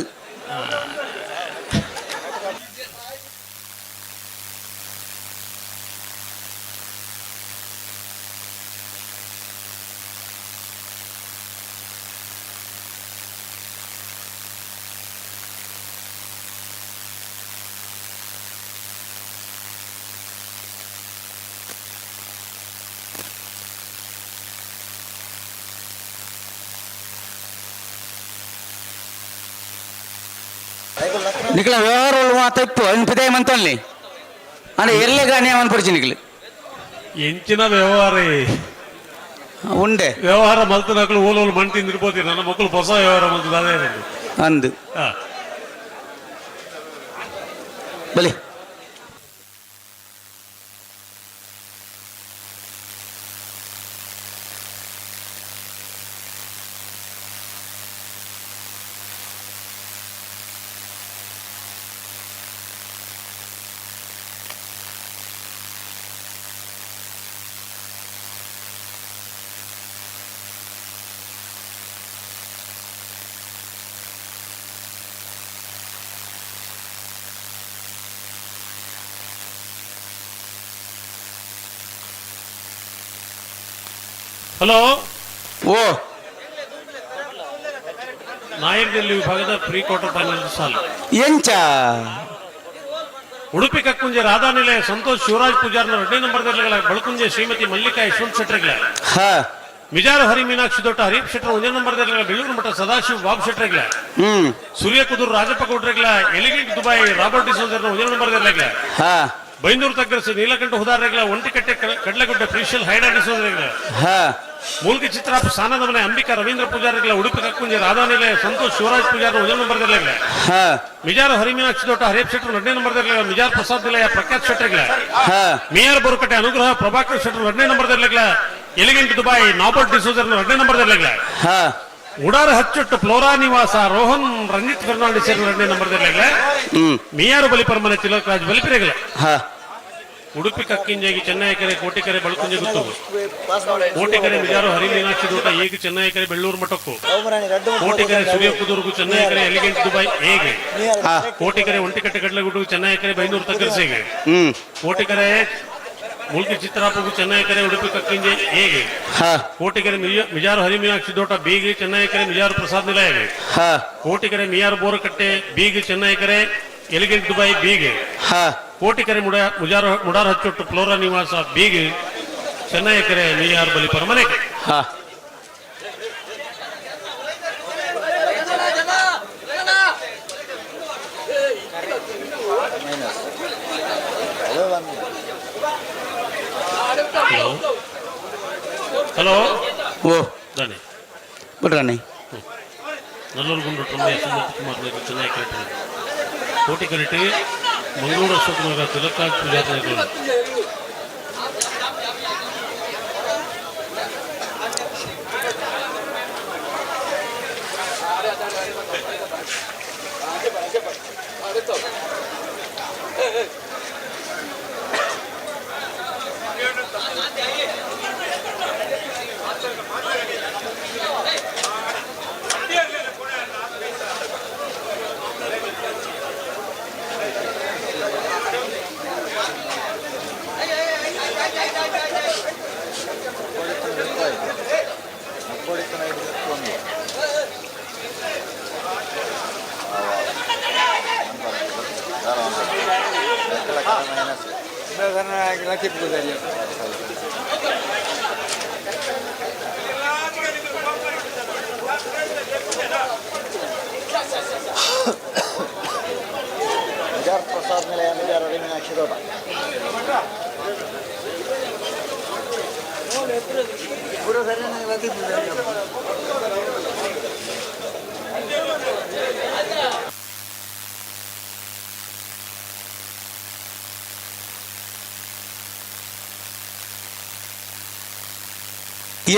నిఖిల వ్యవహారాలు మాత్రం ఇప్పు అనిపిదాయి మంతల్ని అంటే ఎర్లే కానీ ఏమనిపడిచి నిఖిల్ ಎಂಚಿನ ವ್ಯವಹಾರ ఉండే ವ್ಯವಹಾರ ಮಲ್ತನಕ್ಕಳು ಓಲೋಲು ಮಣ್ಣು ತಿಂದಿರ್ಬೋದು ನನ್ನ ಮಕ್ಕಳು ಹೊಸ ವ್ಯವಹಾರ ಮಲ್ತದ ಅದೇ ಅಂದು ಬಲಿ ಹಲೋ ಓ ನಾಯಕದಲ್ಲಿ ವಿಭಾಗದ ಪ್ರೀ ಕ್ವಾರ್ಟರ್ ಫೈನಲ್ ಸಾಲು ಎಂಚ ಉಡುಪಿ ಕಕ್ಕುಂಜೆ ರಾಧಾನಿಲಯ ಸಂತೋಷ್ ಶಿವರಾಜ್ ಪೂಜಾರ್ನ 2ನೇ ನಂಬರ್ದಲ್ಲಿಗಳ ಬಳಕುಂಜೆ ಶ್ರೀಮತಿ ಮಲ್ಲಿಕಾ ಯಶವಂತ್ ಶೆಟ್ರಿಗಳ ಮಿಜಾರು ಹರಿ ಮೀನಾಕ್ಷಿ ದೊಡ್ಡ ಹರೀಪ್ ಶೆಟ್ರ 1ನೇ ನಂಬರ್ದಲ್ಲಿಗಳ ಬೆಳ್ಳೂರು ಮಠ ಸದಾಶಿವ ಬಾಬು ಶೆಟ್ರಿಗಳ ಸೂರ್ಯ ಕುದೂರು ರಾಜಪ್ಪ ಗೌಡ್ರಿಗಳ ಎಲಿಗೆಂಟ್ ದುಬೈ ರಾಬರ್ಟ್ ಡಿಸೋಜರ್ನ 1ನೇ ನಂಬರ್ದಲ್ಲಿಗಳ ಬೈಂದೂರು ತಗ್ಗರಸು ನೀಲಕಂಠ ಹುದಾರ್ರೆಗಳ ಒಂಟಿಕಟ್ಟೆ ಕಡ್ಲೆಗುಡ್ಡ ಫ್ರೀಶಲ್ ಹೈಡಾ ಡಿಸೋಜರ್ಗಳ ಮೂಲ್ಕಿ ಚಿತ್ರಾಪ ಸಾನದ ಮನೆ ಅಂಬಿಕಾ ರವೀಂದ್ರ ಪೂಜಾರಿಗಳ ಉಡುಪಿ ಕಕ್ಕುಂಜೆ ರಾಧಾನಿಲಯ ಸಂತೋಷ್ ಶಿವರಾಜ್ ಪೂಜಾರ್ನ 1ನೇ ನಂಬರ್ದಲ್ಲಿಗಳ ಮಿಜಾರು ಹರಿ ಮೀನಾಕ್ಷಿ ದೊಡ್ಡ ಹರೀಪ್ ಶೆಟ್ರ 2ನೇ ನಂಬರ್ದಲ್ಲಿಗಳ ಮಿಜಾರ್ ಪ್ರಸಾದ್ ನಿಲಯ ಪ್ರಖ್ಯಾತ್ ಶೆಟ್ರಿಗಳ ಮೇಯರ್ ಬೋರುಕಟ್ಟೆ ಅನುಗ್ರಹ ಪ್ರಭಾಕರ್ ಶೆಟ್ರ 2ನೇ ನಂಬರ್ದಲ್ಲಿಗಳ ಎಲಿಗೆಂಟ್ ದುಬೈ ನಾಬರ್ಟ್ ಡಿಸೋಜರ್ನ 2ನೇ ನಂಬರ್ದಲ್ಲಿಗಳ ಉಡಾರ ಹಚ್ಚೊಟ್ಟು ಫ್ಲೋರಾ ನಿವಾಸ ರೋಹನ್ ರಂಜಿತ್ ಫರ್ನಾಂಡಿಸ್ 2ನೇ ನಂಬರ್ದಲ್ಲಿಗಳ ಮಿಯಾರು ಬಲಿಪರ್ಮನೆ ತಿಲಕ್ ರಾಜ್ ಬಲಿಪಿರೆಗಳ ಉಡುಪಿ ಕಕ್ಕಿಂಜಾಗಿ ಚೆನ್ನೈಕೆರೆ ಕೋಟಿಕೆರೆ ಬಳ್ಕುಂಜೆ ಗುತ್ತು ಕೋಟಿಕೆರೆ ಮಿಜಾರು ಹರಿ ಮೀನಾಕ್ಷಿ ದೂಟ ಈಗ ಚೆನ್ನೈಕೆರೆ ಬೆಳ್ಳೂರು ಮಠಕ್ಕೂ ಕೋಟಿಕೆರೆ ಸೂರ್ಯ ಕುದೂರ್ಗು ಚೆನ್ನೈಕೆರೆ ಎಲಿಗೆಂಟ್ ದುಬೈ ಹೇಗೆ ಕೋಟಿಕೆರೆ ಒಂಟಿಕಟ್ಟೆ ಕಡ್ಲೆಗುಡ್ಡು ಚೆನ್ನೈಕೆರೆ ಬೈನೂರು ತಗ್ಗರ್ಸಿಗೆ ಕೋಟಿಕೆರೆ ಮುಲ್ಕಿ ಚಿತ್ರಾಪಗು ಚೆನ್ನೈಕೆರೆ ಉಡುಪಿ ಕಕ್ಕಿಂಜೆ ಹೇಗೆ ಕೋಟಿಕೆರೆ ಮಿಜಾರು ಹರಿ ಮೀನಾಕ್ಷಿ ದೋಟ ಬೀಗಿ ಚೆನ್ನೈಕೆರೆ ಮಿಜಾರು ಪ್ರಸಾದ್ ನಿಲಯಗೆ ಕೋಟಿಕೆರೆ ಮಿಯಾರು ಬೋರಕಟ್ಟೆ ಬೀಗಿ ಚೆನ್ನೈಕೆರೆ ಎಲಿಗೆಂಟ್ ದುಬೈ ಬೀಗೆ ಕೋಟಿಕೆರೆ ಮುಡಾರ್ ಹಚ್ಚೊಟ್ಟು ಫ್ಲೋರಾ ನಿವಾಸ ಬೀಗಿ ಚೆನ್ನೈಕೆರೆ ಮಿಯಾರ್ ಬಲಿ ಪರಮನೆಗೆ ಹಲೋ ಓ ದಾನಿ ಬಿಡ್ರಾನಿ ನಲ್ಲೂರು ಗುಂಡು ಸುಮಂತ್ ಕುಮಾರ್ ಚೆನ್ನೈಕೆರೆ ಕೋಟಿಕೆರೆ ಮಂಗಳೂರು ಅಶೋಕನಗರ ತಿಲಕ್ರಾಜ್ ಪೂಜಾರಿಗಳು ಪ್ರಸಾದ್ ನಿಲಯ ಮಿಜಾರ್ ಹರಿ ಮೀನಾಕ್ಷಿ ದೋಟ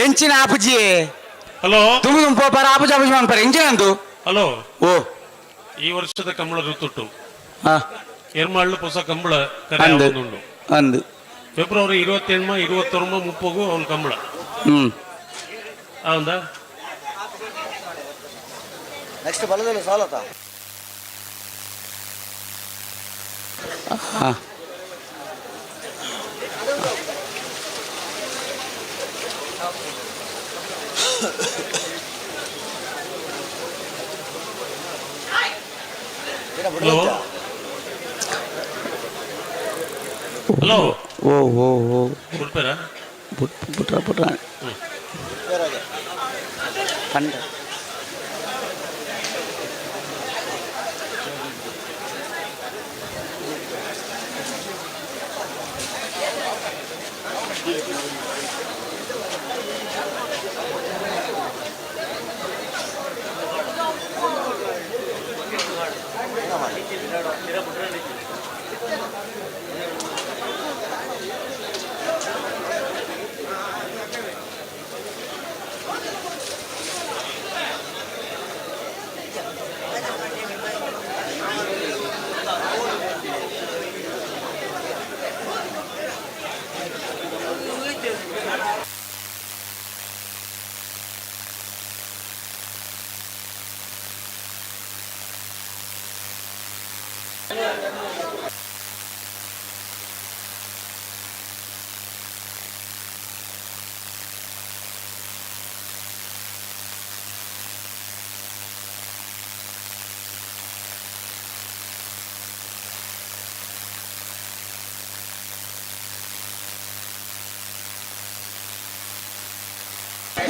ಎಂಚಿನ ಆಪುಜಿ ಹಲೋ ತುಮು ಪರ ಆಪುಜಿ ಆಪುಜಿ ಮಾಡ್ತಾರೆ ಎಂಚಿನ ಅಂದು ಹಲೋ ಓ ಈ ವರ್ಷದ ಕಂಬಳ ಋತುಟ್ಟು ಹಾ ಎರ್ಮಾಳು ಹೊಸ ಕಂಬಳ ಕರೆ ಅಂದು ಆಗುದುಂಡು. ಅಂದು ಫೆಬ್ರವರಿ 27 29 30 ಅವನು ಕಂಬಳ ಹೌದಾ. ನೆಕ್ಸ್ಟ್ ಬಲದಲ್ಲಿ ಸಾಲತ ಹಾ ಹಲೋ ಹಲೋ ಓ ಓ ಓ ಬಿಡ್ತಾರಾ ಪುಟ್ರ ಕಂಡ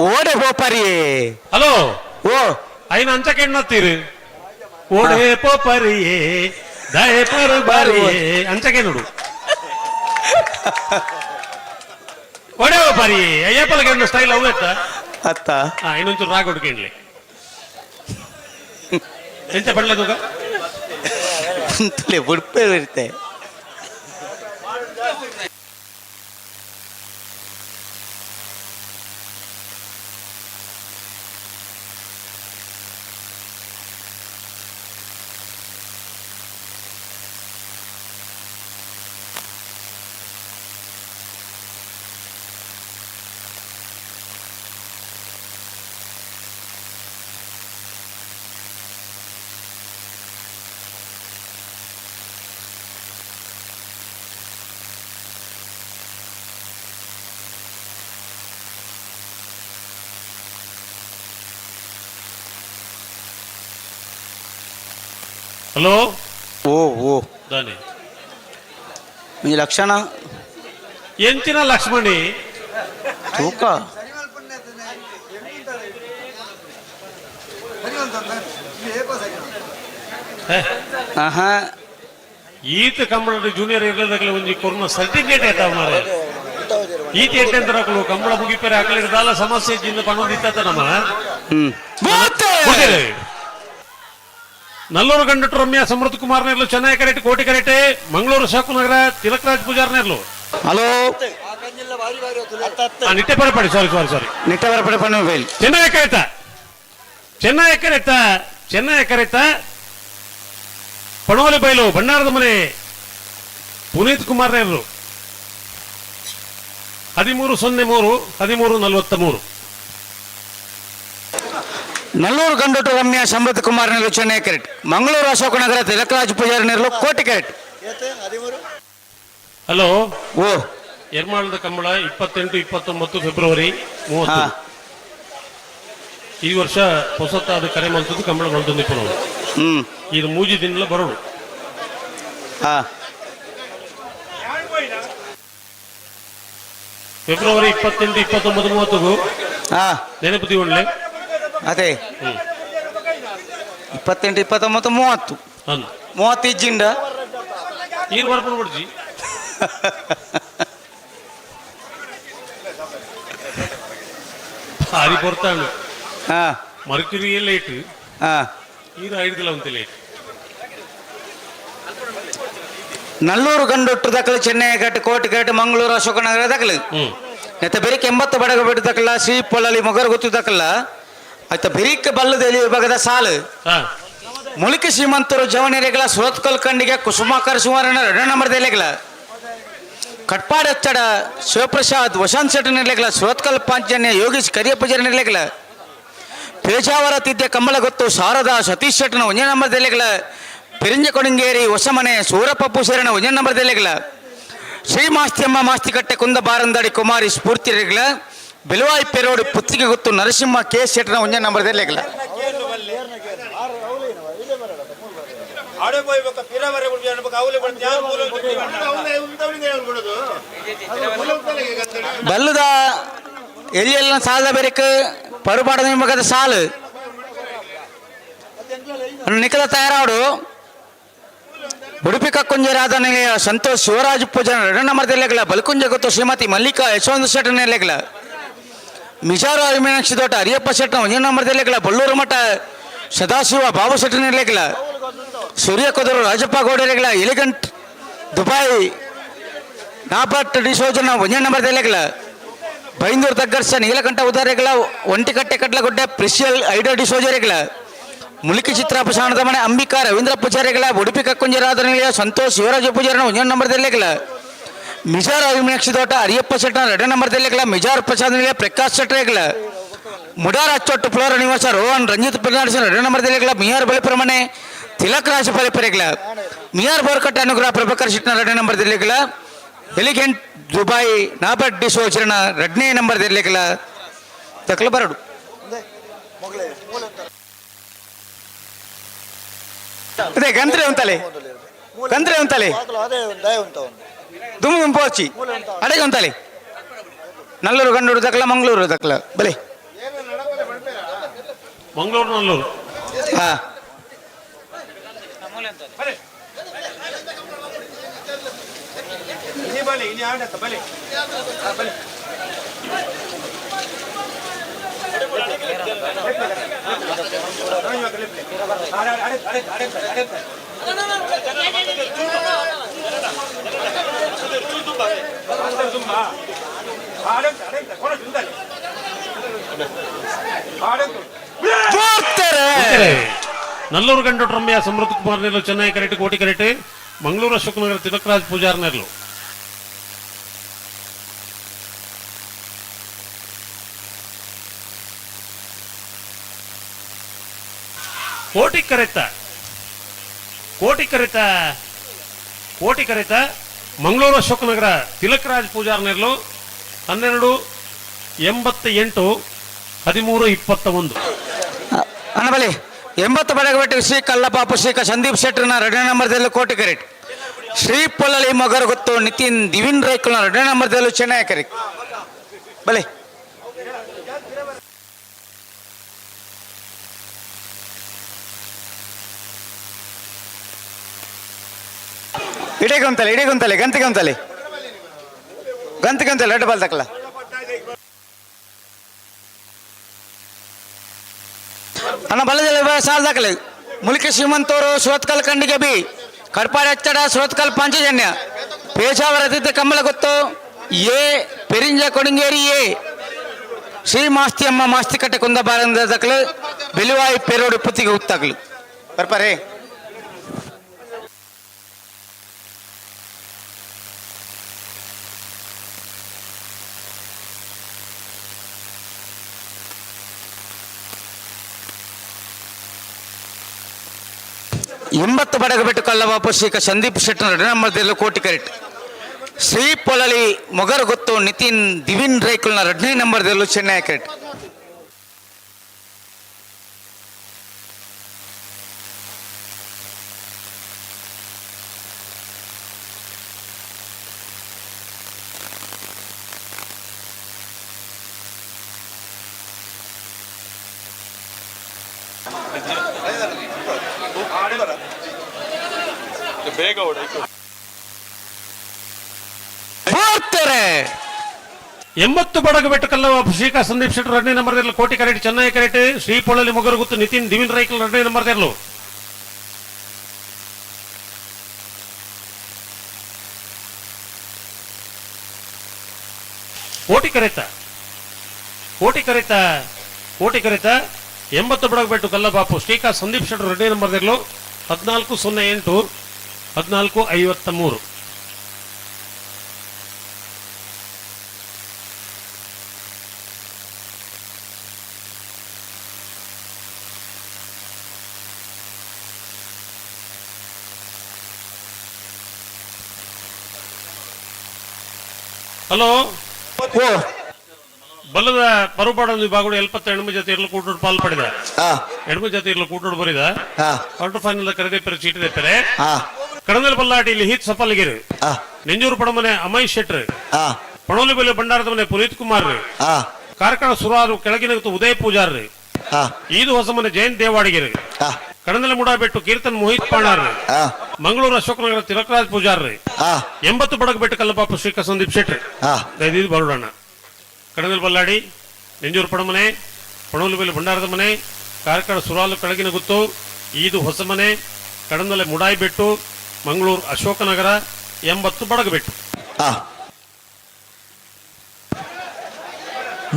ಓಡೆ ಹೋಪರಿ. ಹಲೋ ಓ ಐನ ಅಂಚಕ್ಕೆ ಎಣ್ಣತ್ತೀರಿ ಓಡೆ ಪೋಪರಿಯೇ ದಯ ಪರ ಬಾರಿಯೇ ಅಂಚಕ್ಕೆ ನೋಡು ಓಡೆ ಹೋಪರಿ ಅಯ್ಯಪ್ಪಲಗೆ ಒಂದು ಸ್ಟೈಲ್ ಅವತ್ತ ಅತ್ತ ಇನ್ನೊಂಚೂರು ರಾಗ ಹುಡುಕಿಡ್ಲಿ ಎಂತ ಬಡ್ಲದೂಗ ಅಂತಲೇ ಬುಡ್ಪೇ ಇರುತ್ತೆ. ಹಲೋ ಓ ಓ ದಾನಿ ಈ ಲಕ್ಷಣ ಎಂಚಿನ ಲಕ್ಷ್ಮಣಿ ತೂಕ ಆಹಾ ಈತ ಕಂಬಳ ಜೂನಿಯರ್ ಇರದಾಗಲೇ ಒಂದು ಕೊರೋನಾ ಸರ್ಟಿಫಿಕೇಟ್ ಆಯ್ತಾವ ಮಾರೆ ಈತ ಎಟ್ಟೆಂತ ಹಾಕಲು ಕಂಬಳ ಮುಗಿಪೇರೆ ಹಾಕಲಿದ್ದಾಲ ಸಮಸ್ಯೆ ಜಿಂದ ಪಣದಿತ್ತ ನಮ್ಮ ನಲ್ಲೂರು ಗಂಡಟು ರಮ್ಯ ಸಮೃದ್ಧ ಕುಮಾರ್ ನೆರ್ಲು ಚೆನ್ನೈ ಕರೆಟ್ ಕೋಟಿ ಕರೆಟೆ ಮಂಗಳೂರು ಶಾಕುನಗರ ತಿಲಕರಾಜ್ ಪೂಜಾರ್ ನೆರ್ಲು. ಹಲೋ ನಿಟ್ಟೆ ಪರಪಡಿ ಸಾರಿ ನಿಟ್ಟ ಬರಪಡೆ ಪಣ ಮೊಬೈಲ್ ಚೆನ್ನೈ ಕರೆತ ಪಣೋಲಿ ಬೈಲು ಬಣ್ಣಾರದ ಮನೆ ಪುನೀತ್ ಕುಮಾರ್ ನೆರ್ಲು 1303 1343. ನಲ್ಲೂರು ಗಂಡಟು ರಮ್ಯ ಸಮೃದ್ಧ ಕುಮಾರ್ ನೆರಳು ಚೆನ್ನೈ ಕ್ಯಾರೆಟ್. ಮಂಗಳೂರು ಅಶೋಕನಗರ ತಿಲಕರಾಜ್ ಪೂಜಾರಿ ನೆರಳು ಕೋಟಿ ಕ್ಯಾರೆಟ್. ಹಲೋ ಓ ಎರ್ಮಾಳದ ಕಂಬಳ 28 29 ಫೆಬ್ರವರಿ 30. ಈ ವರ್ಷ ಹೊಸತಾದ ಕರೆ ಮಲ್ತದ್ದು ಕಂಬಳ ಮಲ್ತೊಂದು ಪುನಃ ಇದು ಮೂಜಿ ದಿನ ಬರೋಡು. ಫೆಬ್ರವರಿ 28 29 30 ನೆನಪು ಒಳ್ಳೆ ಅದೇ 28 29 30 30 ಇಜ್ಜಿಂಡ ಈಗ ಬರ್ಕೊಂಡು ಬಿಡ್ಜಿ ಭಾರಿ ಬರ್ತಾಳು ಮರ್ಕ್ಯುರಿ ಲೇಟ್ ಈಗ 5 ಕಿಲೋ ಅಂತ ಲೇಟ್. ನಲ್ಲೂರು ಗಂಡೊಟ್ಟು ದಕ್ಕಲು ಚೆನ್ನೈ ಘಾಟ್ ಕೋಟಿ ಘಾಟ್ ಮಂಗಳೂರು ಅಶೋಕನಗರ ದಕ್ಕಲು ನೆತ್ತ ಬೆರಿಕ್ 80 ಬಡಗ ಬಿಟ್ಟು ದಕ್ಕಲ್ಲ ಶ್ರೀ ಪೊಳ್ಳಲಿ ಮೊಗರು ಗೊತ್ತು ದಕ್ಕಲ್ಲ ಆಯ್ತ ಬೆರಿಕ್ ಬಲ್ಲದಲ್ಲಿ ವಿಭಾಗದ ಸಾಲು ಮುಳಿಕಿ ಶ್ರೀಮಂತರು ಜವನೇರೆಗಳ ಸುರತ್ಕಲ್ ಕಂಡಿಗೆ ಕುಸುಮಾಕರ್ ಸುಮಾರನ 2 ನಂಬರ್ ದೇಲೆಗಳ ಕಟ್ಪಾಡ್ ಹಚ್ಚಡ ಶಿವಪ್ರಸಾದ್ ವಸಂತ್ ಶೆಟ್ಟಿ ನಿರ್ಲೆಗಳ ಸುರತ್ಕಲ್ ಪಾಂಚಜನ್ಯ ಯೋಗೀಶ್ ಕರಿಯಪ್ಪಜರ ನಿರ್ಲೆಗಳ ಪೇಜಾವರ ತಿದ್ದೆ ಕಂಬಳ ಗೊತ್ತು ಶಾರದಾ ಸತೀಶ್ ಶೆಟ್ಟನ 1 ನಂಬರ್ ದೇಲೆಗಳ ಪಿರಿಂಜ ಕೊಡಂಗೇರಿ ಹೊಸಮನೆ ಸೂರಪಪ್ಪು ಸೇರನ 1 ನಂಬರ್ ದೇಲೆಗಳ ಶ್ರೀ ಮಾಸ್ತಿಯಮ್ಮ ಮಾಸ್ತಿಕಟ್ಟೆ ಕುಂದ ಬಾರಂದಾಡಿ ಕುಮಾರಿ ಸ್ಫೂರ್ತಿ ರೆಗ್ಲ ಬೆಲವಾಯಿ ಪೆರೋಡು ಪುತ್ತಿಗೆ ಗೊತ್ತು ನರಸಿಂಹ ಕೆ ಶೆಟ್ಟನ 1 ನಂಬರ್ ದೇಲೆಗಳ ಬಲ್ಲದ ಎಲ್ಲಿಯಲ್ಲ ಸಾಲದ ಬೆರಕು ಪರುಪಾಡ ನಿಮಗದ ಸಾಲು ನಿಖದ ತಯಾರಾಡು ಉಡುಪಿ ಕಕ್ಕುಂಜರಾದ ನಿಲಯ ಸಂತೋಷ್ ಶಿವರಾಜ್ ಪೂಜನ 2 ನಂಬರ್ ನೆಲೆಗಳ ಬಲ್ಕುಂಜ ಗೊತ್ತು ಶ್ರೀಮತಿ ಮಲ್ಲಿಕಾ ಯಶವಂತ ಶೆಟ್ಟ ನೆಲೆಗಳ ಮಿಜಾರು ಅರಿಮೀನಾಕ್ಷಿ ತೋಟ ಅರಿಯಪ್ಪ ಶೆಟ್ಟನ 1 ನಂಬರ್ ನೆಲೆಗಳ ಬಳ್ಳೂರು ಮಠ ಸದಾಶಿವ ಬಾಬು ಶೆಟ್ಟ ನೆಲೆಗಳ ಸೂರ್ಯ ಕುದರು ರಾಜಪ್ಪ ಗೌಡರೆಗಳ ಎಲಿಗಂಟ್ ದುಬಾಯಿ ನಾಪಟ್ ಡಿಸೋಜನ 1 ನಂಬರ್ ನೆಲೆಗಳ ಬೈಂದೂರು ತಗ್ಗರ್ಸ ನೀಲಕಂಠ ಉದಾರೆಗಳ ಒಂಟಿಕಟ್ಟೆ ಕಡ್ಲಗುಡ್ಡೆ ಪ್ರಿಸಿಯಲ್ ಐಡೋ ಡಿಸೋಜರೆಗಳ ಮುಲಿಕಿ ಚಿತ್ರ ಪ್ರಸಾಣದ ಮನೆ ಅಂಬಿಕಾ ರವೀಂದ್ರ ಪೂಜಾರಿಗಳ ಉಡುಪಿ ಕಕ್ಕುಂಜರಾದ ನಿಲಯ ಸಂತೋಷ್ ಶಿವರಾಜ ಪೂಜಾರನ 1 ನಂಬರ್ ನೆಲೆಗಳ ಮಿಜಾರ್ ಅವಿಮೀನಾಕ್ಷಿ ತೋಟ ಅರಿಯಪ್ಪ ಶೆಟ್ಟನ 2 ನಂಬರ್ ನೆಲೆಗಳ ಮಿಜಾರ್ ಪ್ರಸಾದ್ ನಿಲಯ ಪ್ರಕಾಶ್ ಶೆಟ್ಟರೆಗಳ ಮುಡಾರ್ ಅಚ್ಚೊಟ್ಟು ಫ್ಲೋರ ನಿವಾಸ ರೋಹನ್ ರಂಜಿತ್ ಪ್ರಧಾನ 2 ನಂಬರ್ ನೆಲೆಗಳ ಮಿಯಾರ್ ಬಳಿಪುರ ಮನೆ ತಿಲಕ್ ರಾಜ ಬಳಿಪುರೆಗಳ ಮಿಯಾರ್ ಬೋರ್ಕಟ್ಟೆ ಅನುಗ್ರಹ ಪ್ರಭಾಕರ್ ಶೆಟ್ಟನ 2 ನಂಬರ್ ನೆಲೆಗಳ ಎಲಿಗೆಂಟ್ ದುಬಾಯಿ ನಾಬಟ್ ಡಿಸೋಚರಣ 2 ನಂಬರ್ ನೆಲೆಗಳ ತಕ್ಕಲ ಬರಡು ಅದೇ ಗಂತ್ರೆ ಉಂತಲೆ ದುಮ್ಮು ಗುಂಪೋಚಿ ಅಡೆಗೆ ಉಂತಲೆ ನಲ್ಲೂರು ಗಂಡೂರು ದಕ್ಕಲ ಮಂಗಳೂರು ದಕ್ಕಲ ಬಲೆ ಮಂಗಳೂರು ನಲ್ಲೂರು ಹಾ ನಲ್ಲೂರು ಗಂಡು ರಮ್ಯ ಸಮೃದ್ಧ ಕುಮಾರ್ ನೆರಲು ಚೆನ್ನೈ ಕರೆಟ್ ಕೋಟಿ ಕರೆಟ್ ಮಂಗಳೂರು ಅಶೋಕನಗರ ತಿಲಕರಾಜ್ ಪೂಜಾರ್ ನೆರಲು ಕೋಟಿ ಕರೆತ ಮಂಗಳೂರು ಅಶೋಕನಗರ ತಿಲಕರಾಜ್ ಪೂಜಾರ್ ನೆರಲು 1288 1321 ಅನಬಲಿ 80 ಬಡಗಬೆಟ್ಟು ಶ್ರೀ ಕಲ್ಲಪಾಪು ಶ್ರೀ ಸಂದೀಪ್ ಶೆಟ್ಟರ್ನ 2 ನಂಬರ್ ಕೋಟಿ ಕರೆಟ್ ಶ್ರೀ ಪೊಲ್ಲಲಿ ಮಗರ್ ಗೊತ್ತು ನಿತಿನ್ ದಿವಿನ್ ರೈಕಲ್ನ 2 ನಂಬರ್ ಚೆನ್ನೈ ಕರೆಟ್ ಬಲೆ ಇಡೀಗೊಂತಲೆ ಗಂತಿಗೊಂತಲೆ ಅಡ್ಡ ಬಾಲ್ ತಕ್ಕಲ ಅಣ್ಣ ಬಲ್ಲದ ಸಾಲ ದಾಖಲೆ ಮುಲಿಕೆ ಶ್ರೀಮಂತವರು ಸುರತ್ಕಲ್ ಕಂಡಿಗೆ ಬಿ ಕಡ್ಪಾಡಿ ಹಚ್ಚಡ ಸುರತ್ಕಲ್ ಪಾಂಚಜನ್ಯ ಪೇಜಾವರ ತಿದ್ದೆ ಕಂಬಳ ಗೊತ್ತು ಎ ಪೆರಿಂಜ ಕೊಡಂಗೇರಿ ಎ ಶ್ರೀ ಮಾಸ್ತಿಯಮ್ಮ ಮಾಸ್ತಿಕಟ್ಟೆ ಕುಂದ ಬಾರಂದ ದಕ್ಕಲು ಬೆಲುವಾಯಿ ಪೆರೋಡು ಪುತ್ತಿಗೆ ಉತ್ತಾಗ್ಲು ಬರ್ಪಾರೆ ಎಂಬತ್ತು ಬಡಗಬೆಟ್ಟು ಕಲ್ಲವಾಪು ಶ್ರೀ ಸಂದೀಪ್ ಶೆಟ್ಟರ್ 2 ನಂಬರ್ ಕೋಟಿ ಕರೆಟ್ ಶ್ರೀ ಪೊಲಲಿ ಮೊಗರ್ ಗೊತ್ತು ನಿತಿನ್ ದಿವಿನ್ ರೈಕಲ್ನ 2 ನಂಬರ್ ಚೆನ್ನೈ ಕರೆಟ್ ಬೇಗ ಬರ್ತಾರೆ 80 ಬಡಗಬೆಟ್ಟು ಕಲ್ಲವಾಪು ಶ್ರೀ ಸಂದೀಪ್ ಶೆಟ್ಟರ್ 2 ನಂಬರ್ ಕೋಟಿ ಕರೆಟ್ ಚೆನ್ನೈ ಕರೆಟ್ ಶ್ರೀ ಪೊಳಲಿ ಮೊಗರು ಗೊತ್ತು ನಿತಿನ್ ದಿವಿನ್ ರೈಕಲ್ 2 ನಂಬರ್ ಕೋಟಿ ಕರೆತ 80 ಬಡಗಬೆಟ್ಟು ಕಲ್ಲಬಾಪು ಶ್ರೀಕಾ ಸಂದೀಪ್ ಶೆಟ್ಟರ್ 2ನೇ ನಂಬರ್ದಲ್ಲೂ 1408 1453. ಹಲೋ ಓ ಬಲ್ಲದ ಪರುಪಾಡ ವಿಭಾಗಗಳು 70 ಹೆಣ್ಮು ಜೊತೆ ಇರಲು ಕೂಟೋಡು ಪಾಲ್ ಪಡೆದ ಹೆಣ್ಮು ಜೊತೆ ಇರಲು ಕೂಟೋಡು ಬರಿದ ಕ್ವಾರ್ಟರ್ ಫೈನಲ್ ಕರೆದೆಪ್ಪರೆ ಚೀಟಿ ತೆಪ್ಪರೆ ಕಡಂದಲ್ ಬಲ್ಲಾಟಿಯಲ್ಲಿ ಹೀತ್ ಸಫಲ್ಗಿರು ನೆಂಜೂರು ಪಡಮನೆ ಅಮೈಶ್ ಶೆಟ್ರ್ ಪಣೋಲಿ ಬೆಲೆ ಭಂಡಾರದ ಮನೆ ಪುನೀತ್ ಕುಮಾರ್ ಕಾರ್ಕಳ ಸುರಾರು ಕೆಳಗಿನ ಉದಯ ಪೂಜಾರ್ ಈದು ಹೊಸ ಮನೆ ಜಯಂತ್ ದೇವಾಡಿಗೆರು ಕಡಂದಲ ಮುಡಾಬೆಟ್ಟು ಕೀರ್ತನ್ ಮೋಹಿತ್ ಪಾಣಾರ್ ಮಂಗಳೂರು ಅಶೋಕನಗರ ತಿಲಕರಾಜ್ ಪೂಜಾರ್ 80 ಬಡಗಬೆಟ್ಟು ಕಲ್ಲಪಾಪ ಶ್ರೀಕಾ ಸಂದೀಪ್ ಶೆಟ್ರ್ ಇದು ಬರೋಣ ಕಡಂದಲ್ ಬಲ್ಲಾಡಿ ನೆಂಜೂರು ಪಡಮನೆ ಪಣೋಲಿ ಬೆಲೆ ಭಂಡಾರದ ಮನೆ ಕಾರ್ಕಳ ಸುರಾಲು ಕೆಳಗಿನ ಗುತ್ತು ಈದು ಹೊಸ ಮನೆ ಕಡಂದಲೆ ಮುಡಾಯಿಬೆಟ್ಟು ಮಂಗಳೂರು ಅಶೋಕನಗರ 80 ಬಡಗಬೆಟ್ಟು.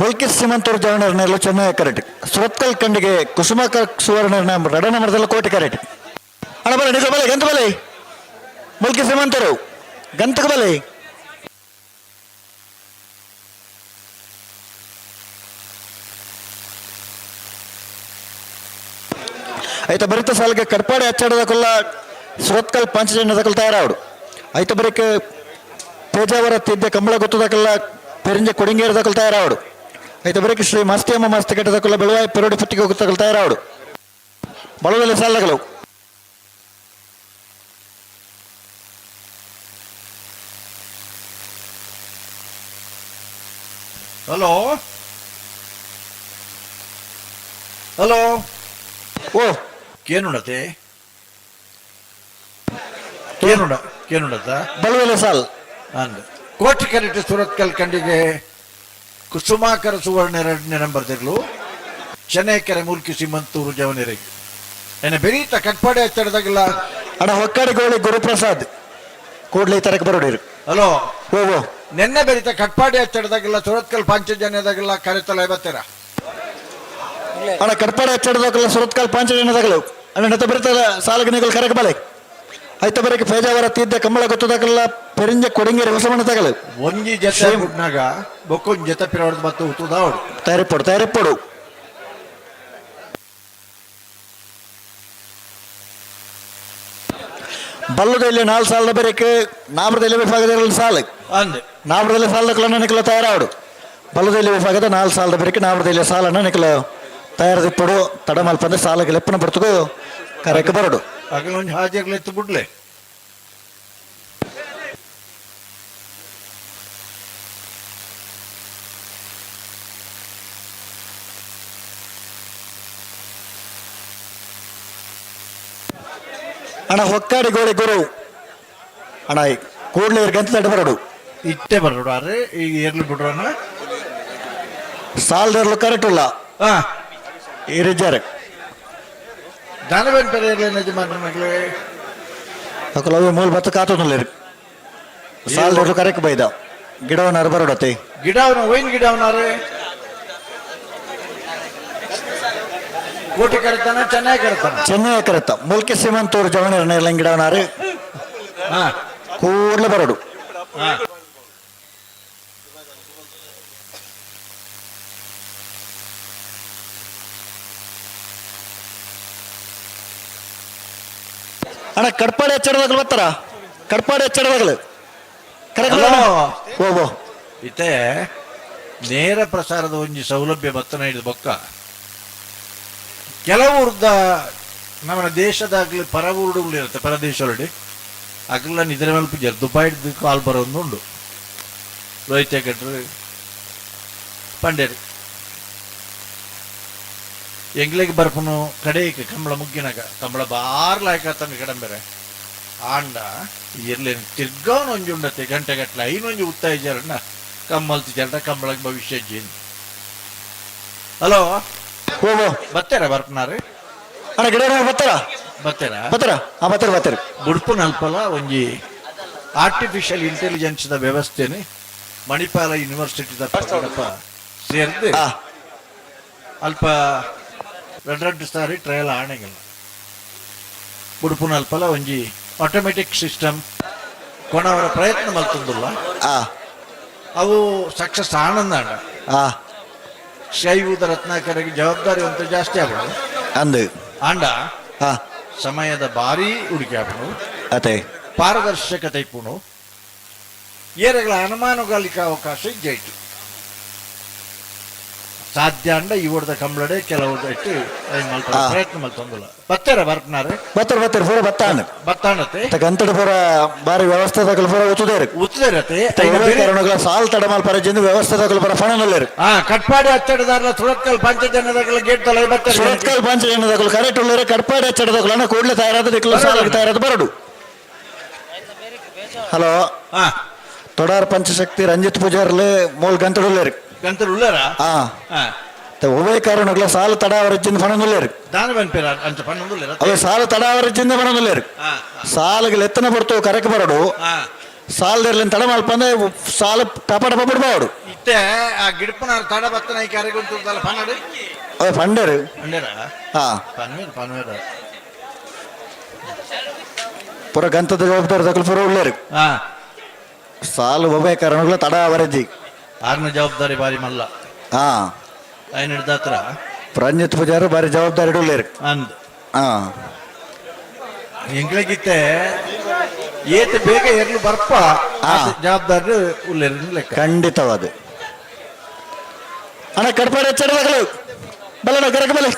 ಮುಲ್ಕಿಸ್ ಸೀಮಂತೂರು ಜವಣರ್ನೆಲ್ಲ ಚೆನ್ನೈ ಕರೆಕ್ಟ್ ಸುರತ್ಕಲ್ ಕಂಡಿಗೆ ಕುಸುಮಾಕರ್ ಸುವರ್ಣ 2ನೇ ನಂಬರ್ದಲ್ಲಿ ಕೋಟಿ ಕರೆಕ್ಟ್ ಅಣ್ಣ ಬಲೆ ನಿಜ ಬಲೆ ಗಂತ ಬಲೆ ಮುಲ್ಕಿಸ್ ಸೀಮಂತೂರು ಗಂತಕ ಬಲೆ ಐತ ಬರಿತ ಸಾಲಿಗೆ ಕಡ್ಪಾಡಿ ಹಚ್ಚಾಡದ ಕೊಲ್ಲ ಸುರತ್ಕಲ್ ಪಂಚಜನ್ಯದ ಕೊಲ್ಲ ತಯಾರಾವಡು ಐತ ಬರಿಕ ಪೇಜಾವರ ತಿದ್ದೆ ಕಂಬಳ ಗೊತ್ತದಕ್ಕೆಲ್ಲ ಪೆರಿಂಜ ಕೊಡಿಂಗೇರದ ಕೊಲ್ಲ ತಯಾರಾವಡು ಐತ ಬರಿಕ ಶ್ರೀ ಮಸ್ತಿಯಮ್ಮ ಮಸ್ತಿ ಕಟ್ಟದ ಕೊಲ್ಲ ಬೆಳವಾಯಿ ಪೆರೋಡಿ ಪುತ್ತಿಗೆ ಗೊತ್ತಕಲ್ಲ ತಯಾರಾವಡು ಬಳದಲ್ಲಿ ಸಾಲಗಳು ಹಲೋ ಹಲೋ ಓ ಕೇನುಡತೆ ಕೇನುಡತ ಬಲವೆಲೆ ಸಾಲ್ ಅಂದ್ ಕೋಟಿ ಕರೆಕ್ಟ್ ಸುರತ್ಕಲ್ ಕಂಡಿಗೆ ಕುಸುಮಾಕರ ಸುವರ್ಣ 2ನೇ ನಂಬರ್ದಗಳು ಚೆನ್ನೈ ಕೆರೆ ಮುಲ್ಕಿ ಸೀಮಂತೂರು ಜವನೆರೆಗೆ ಏನ ಬೆರೀತ ಕಟ್ಪಾಡಿ ಹಚ್ಚಾಡದಾಗಿಲ್ಲ ಅಣ್ಣ ಹೊಕ್ಕಾಡಿ ಗೋಳಿ ಗುರುಪ್ರಸಾದ್ ಕೂಡ್ಲೆ ಈ ತರಕ್ಕೆ ಬರೋಡಿರು ಹಲೋ ಓ ನೆನ್ನೆ ಬೆರೀತ ಕಟ್ಪಾಡಿ ಹಚ್ಚಾಡದಾಗಿಲ್ಲ ಸುರತ್ಕಲ್ ಪಂಚಜನ್ಯದಾಗಿಲ್ಲ ಕರೆತಲ್ಲ ಐವತ್ತೆರ ಅಣ್ಣ ಕಡ್ಪಾಡಿ ಹಚ್ಚಾಡದಾಗಲ್ಲ ಸುರತ್ಕಲ್ ಪಂಚಜನ್ಯದಾಗಲು ಅಣ್ಣ ನೆತ್ತ ಬರೀತದ ಸಾಲಗನಿಗಳು ಕರೆಗೆ ಬಲೆ ಐತ ಬರೀಕ ಪೇಜಾವರ ತಿದ್ದೆ ಕಂಬಳ ಗೊತ್ತದಾಗಲ್ಲ ಪೆರಿಂಜ ಕೊಡಿಂಗೇರಿ ಹೊಸಮಣ್ಣ ತಗಲು ಒಂಜಿ ಜತೆ ಗುಡ್ನಾಗ ಬೊಕ್ಕೊಂಜಿ ಜತೆ ಪಿರವಡ್ದು ಮತ್ತು ಉತ್ತುದಾವಡು ತಯಾರಿಪಡು ಬಲ್ಲದಲ್ಲಿ 4 ಸಾಲದ ಬರೀಕ ನಾಬ್ರದಲ್ಲಿ ವಿಭಾಗದಲ್ಲಿ ಸಾಲ ಅಂದೆ ನಾಬ್ರದಲ್ಲಿ ಸಾಲದ ನಿಕಲ ತಯಾರಾವಡು ಬಲ್ಲದಲ್ಲಿ ವಿಭಾಗದ 4 ಸಾಲದ ಬರೀಕ ನಾಬ್ರದಲ್ಲಿ ಸಾಲನ್ನ ನಿಕಲ ತಯಾರದಿಪ್ಪಡು ತಡ ಮಲ್ಪಂದ್ರೆ ಸಾಲಕ್ಕೆ ಲೆಪ್ಪನ ಬರ್ತಗೋ ಕರೆಕ್ಕೆ ಬರಡು ಆಗಲ ಒಂದು ಹಾಜಿಯಾಗಲಿ ಎತ್ತು ಬಿಡ್ಲೆ ಅಣ್ಣ ಹೊಕ್ಕಾಡಿ ಗೋಳಿ ಗುರು ಅಣ್ಣ ಕೂಡ್ಲೆ ಗಂತಲ ಬರಡು ಇಟ್ಟೆ ಬರಡು ಅರೆ ಈಗ ಎರ್ಲಿ ಬಿಡ್ರಣ ಸಾಲದರ್ಲು ಕರೆಕ್ಟ್ ಇಲ್ಲ ಈ ರಿಜಾರ್ ದಾನವೇನ್ ಪೆರೆ ಇರಲಿ ಯಜಮಾನ್ರ ಮಗಳೇ ಅಕಲವು ಮೂಲ ಬತ್ತ ಕಾತೋನಲ್ಲ ಸಾಲದರ್ಲು ಕರೆಕ್ಟ್ ಬೈದ ಗಿಡವನ್ನ ಬರಡತ್ತೆ ಗಿಡವನ ಒಯ್ನ್ ಗಿಡವನಾರೆ ಕೋಟಿ ಕರೆತಾನ ಚೆನ್ನೈ ಕರೆತ ಮುಲ್ಕಿ ಸೀಮಂತೂರು ಜವಣರ್ನ ಎಲ್ಲ ಗಿಡವನಾರೆ ಕೂಡ್ಲೆ ಬರಡು ಅಣ್ಣ ಕಡ್ಪಾಡಿ ಹಚ್ಚಾಡದಾಗಲು ಬರ್ತಾರ ಕಡ್ಪಾಡಿ ಹಚ್ಚಾಡದಾಗಲು ಓ ಇತ್ತೆ ನೇರ ಪ್ರಸಾರದ ಒಂಜಿ ಸೌಲಭ್ಯ ಬತ್ತನ ಹಿಡಿದು ಬೊಕ್ಕ ಕೆಲವುರ್ದ ನಮ್ಮ ದೇಶದಾಗ್ಲಿ ಪರ ಊರುಗಳು ಇರುತ್ತೆ ಪರದೇಶೊಳಡಿ ಅಗಲ ನಿದ್ರೆ ಮಲ್ಪ ದುಬಾಯಿ ಕಾಲ್ ಬರೋದು ಉಂಡು ರೋಹಿತ್ ಹೆಗಡ್ರು ಪಂಡೇರು ಎಂಗ್ಲಿಗೆ ಬರ್ಪನು ಕಡೆಗೆ ಕಂಬಳ ಮುಗ್ಗಿನಾಗ ಕಂಬಳ ಬಾರ್ಲಾಯ್ಕತ್ತಂಗ ಕಡಂಬೆರೆ ಆಂಡ ಇರ್ಲಿ ತಿರ್ಗವನ್ ಒಂಜಿ ಉಂಡತ್ತೆ ಗಂಟೆ ಗಟ್ಲೆ ಐನೊಂಜಿ ಉತ್ತಾಯ ಜರಣ್ಣ ಕಮ್ಮಲ್ತಿ ಜರ ಕಂಬಳಗ್ ಭವಿಷ್ಯ ಜೀನ್ ಹಲೋ ಬತ್ತೇರ ಬರ್ಪನಾರೆ ಅಣ್ಣ ಗಿಡ ಬತ್ತೇರ ಬುಡ್ಪು ನಲ್ಪಲ ಒಂಜಿ ಆರ್ಟಿಫಿಷಿಯಲ್ ಇಂಟೆಲಿಜೆನ್ಸ್ ದ ವ್ಯವಸ್ಥೆನೆ ಮಣಿಪಾಲ ಯೂನಿವರ್ಸಿಟಿ ಸೇರ್ದು ಅಲ್ಪ ಎರಡು ಸಾರಿ ಟ್ರಯಲ್ ಆಣೆಗಿಲ್ಲ ಉಡುಪುನಲ್ಪಲ ಒಂಜಿ ಆಟೋಮೆಟಿಕ್ ಸಿಸ್ಟಮ್ ಕೊನವರ ಪ್ರಯತ್ನ ಮಲ್ತಂದುಲ್ಲ ಅವು ಸಕ್ಸಸ್ ಆನಂದಾಂಡ ಶೈವೂದ ರತ್ನಾಕರಿಗೆ ಜವಾಬ್ದಾರಿ ಅಂತ ಜಾಸ್ತಿ ಆಗ್ಬಿಡು ಅಂದು ಆಂಡ ಸಮಯದ ಭಾರಿ ಹುಡುಕಿ ಆಗ್ಬಿಡು ಅದೇ ಪಾರದರ್ಶಕತೆ ಇಪ್ಪುನು ಏರೆಗಳ ಅನುಮಾನಗಳಿಗೆ ಅವಕಾಶ ಇಜ್ಜಾಯ್ತು ಸಾಧ್ಯ ಅಂಡ ಇವರದ ಕಂಬಳಡೆ ಕೆಲವು ಇಟ್ಟು ಪ್ರಯತ್ನ ಮಲ್ತಂದಿಲ್ಲ ಬತ್ತಾರ ಬರ್ತಾರೆ ಬತ್ತಾರ ಪೂರ ಬತ್ತಾಣತೆ ಗಂತಡ ಪೂರ ಬಾರಿ ವ್ಯವಸ್ಥೆ ತಗಲು ಪೂರ ಉತ್ತರತೆ ಸಾಲ್ ತಡ ಮಾಲ್ ಪರಜಿಂದ ವ್ಯವಸ್ಥೆ ತಗಲು ಪೂರ ಫಣನಲ್ಲೇರು ಕಟ್ಪಾಡಿ ಹಚ್ಚಡದಾರ ಸುರತ್ಕಲ್ ಪಂಚಜನದಗಳ ಗೇಟ್ ತಲೆ ಬತ್ತಾರೆ ಸುರತ್ಕಲ್ ಪಂಚಜನದಗಳು ಕರೆಕ್ಟ್ ಉಳ್ಳೇರು ಕಟ್ಪಾಡಿ ಹಚ್ಚಡದಗಳು ಕೂಡಲೇ ತಯಾರಾದ ನಿಕ್ಲು ಸಾಲ ತಯಾರಾದ ಬರಡು ಹಲೋ ತೊಡಾರ್ ಪಂಚಶಕ್ತಿ ರಂಜಿತ್ ಪೂಜಾರ್ಲೆ ಮೂಲ್ ಗಂತಡ ಉಳ್ಳೇರು ಗಂತಡ ಉಳ್ಳೇರ ಉಭಯ ಕಾರಣಗಳ ಸಾಲು ತಡಾವರಜ್ಜಿಂದ ಪಣನುಲ್ಲೇರು ಅವೆ ಸಾಲು ತಡಾವರಜ್ಜಿಂದ ಪಣನುಲ್ಲೇರು ಸಾಲುಗಳು ಎತ್ತನ ಬರ್ತು ಕರೆಕ್ ಬರಡು ಸಾಲದಲ್ಲಿ ತಡ ಮಲ್ಪಂದ್ರೆ ಸಾಲು ಟಪಟ ಬಿಡ್ಬಾಡು ಇತ್ತೆ ಆ ಗಿಡಪನ ತಡ ಬತ್ತನ ಈ ಕಾರ್ಯಗೊಂತಲ್ಲ ಪನ್ನಡು ಅವೆ ಪಂಡೇರು ಪನ್ವೇರ ಪುರ ಗಂತದ ಜವಾಬ್ದಾರಿ ತಗಲು ಪುರ ಉಳ್ಳೇರು ಸಾಲು ಉಭಯ ಕಾರಣಗಳ ತಡಾವರಜ್ಜಿ ಆರ್ನ ಜವಾಬ್ದಾರಿ ಬಾರಿ ಮಲ್ಲ ಹಿಡ್ದತ್ರ ರಂಜಿತ್ ಪೂಜಾರು ಬಾರಿ ಜವಾಬ್ದಾರಿ ಇಡಲೇರು ಅಂದ್ ಎಂಗ್ಳಗಿತ್ತೆ ಏತ್ ಬೇಗ ಎರ್ಲು ಬರ್ಪ ಜವಾಬ್ದಾರಿ ಉಳ್ಳೇರು ಲೆಕ್ಕ ಖಂಡಿತವಾದ ಅಣ್ಣ ಕಡ್ಪಾಡಿ ಹೆಚ್ಚಡದಾಗಲು ಬಲ್ಲ ಕರೆಕ ಬಲೆ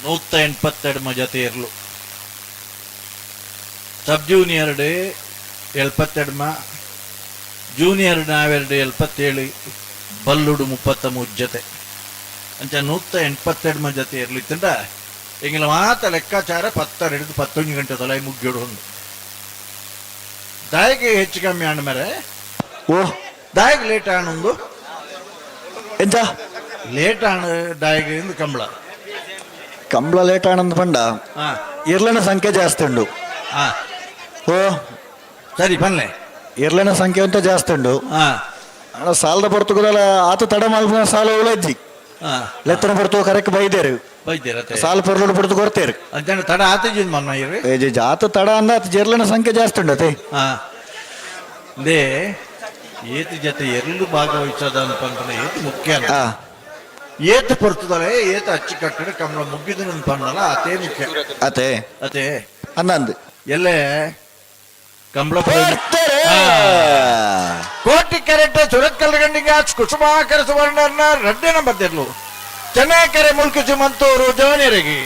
182 ಜೊತೆಯರ್ಲು ಸಬ್ ಜೂನಿಯರ್ 72 ಜೂನಿಯರ್ ನಾವೆರಡು 77 ಬಲ್ಲುಡು 33 ಜೊತೆ ಅಂಚ 182 ಜೊತೆ ಇರ್ಲಿತ್ತಂಡ ಎಂಗಿಲ ಮಾತ ಲೆಕ್ಕಾಚಾರ 12-11 ಗಂಟೆ ತಲೆ ಮುಗ್ಗಿಡು ಒಂದು ದಾಯಿಗೆ ಹೆಚ್ಚು ಕಮ್ಮಿ ಆಣ ಮರೆ ದಾಯಿಗೆ ಲೇಟ್ ಆಣೊಂದು ಎಂತ ಲೇಟ್ ಆಣ ದಾಯಿಗೆ ಕಂಬಳ ಲೇಟ್ ಆನಂದ್ ಪಂಡ ಇರ್ಲನ ಸಂಖ್ಯೆ ಜಾಸ್ತಿ ಉಂಡು ಓ ಸರಿ ಬನ್ನೆ ಇರ್ಲನ ಸಂಖ್ಯೆ ಅಂತ ಜಾಸ್ತಿ ಉಂಡು ಸಾಲದ ಪೊರ್ತುಗಲ ಆತ ತಡ ಮಾಲ್ಪನ ಸಾಲ ಉಳಜ್ಜಿ ಲೆತ್ತನ ಪೊರ್ತು ಕರೆಕ್ಟ್ ಬೈದೇರು ಸಾಲ ಪೊರ್ಲು ಪೊರ್ತು ಕೊರ್ತೇರು ತಡ ಆತ ಮನ್ನ ಆತ ತಡ ಅಂದ ಆತ ಜರ್ಲನ ಸಂಖ್ಯೆ ಜಾಸ್ತಿ ಉಂಡತೆ ದೇ ಏತ್ ಜೊತೆ ಎರಡು ಭಾಗವಹಿಸೋದ ಅಂತಂದ್ರೆ ಏತ್ ಮುಖ್ಯ ಏತ್ ಪೊರ್ತದಲೆ ಏತ್ ಅಚ್ಚಿ ಕಟ್ಟಡ ಕಮ್ಮಳ ಮುಗಿದು ಪನ್ನಲ್ಲ ಅದೇ ಮುಖ್ಯ ಅದೇ ಅನ್ನಂದು ಎಲ್ಲೇ ಕಂಬಳ ಕೋಟಿ ಕೆರೆಟ್ಟ ಸುರತ್ಕಲ್ ಗಂಡಿಗೆ ಕುಸುಮಾಕರ ಸುವರ್ಣರ್ನ 2 ನಂಬರ್ ತೆರ್ಲು ಚೆನ್ನೈಕೆರೆ ಮುಲ್ಕಿಸಿ ಮಂತೂರು ಜವನಿಯರಿಗೆ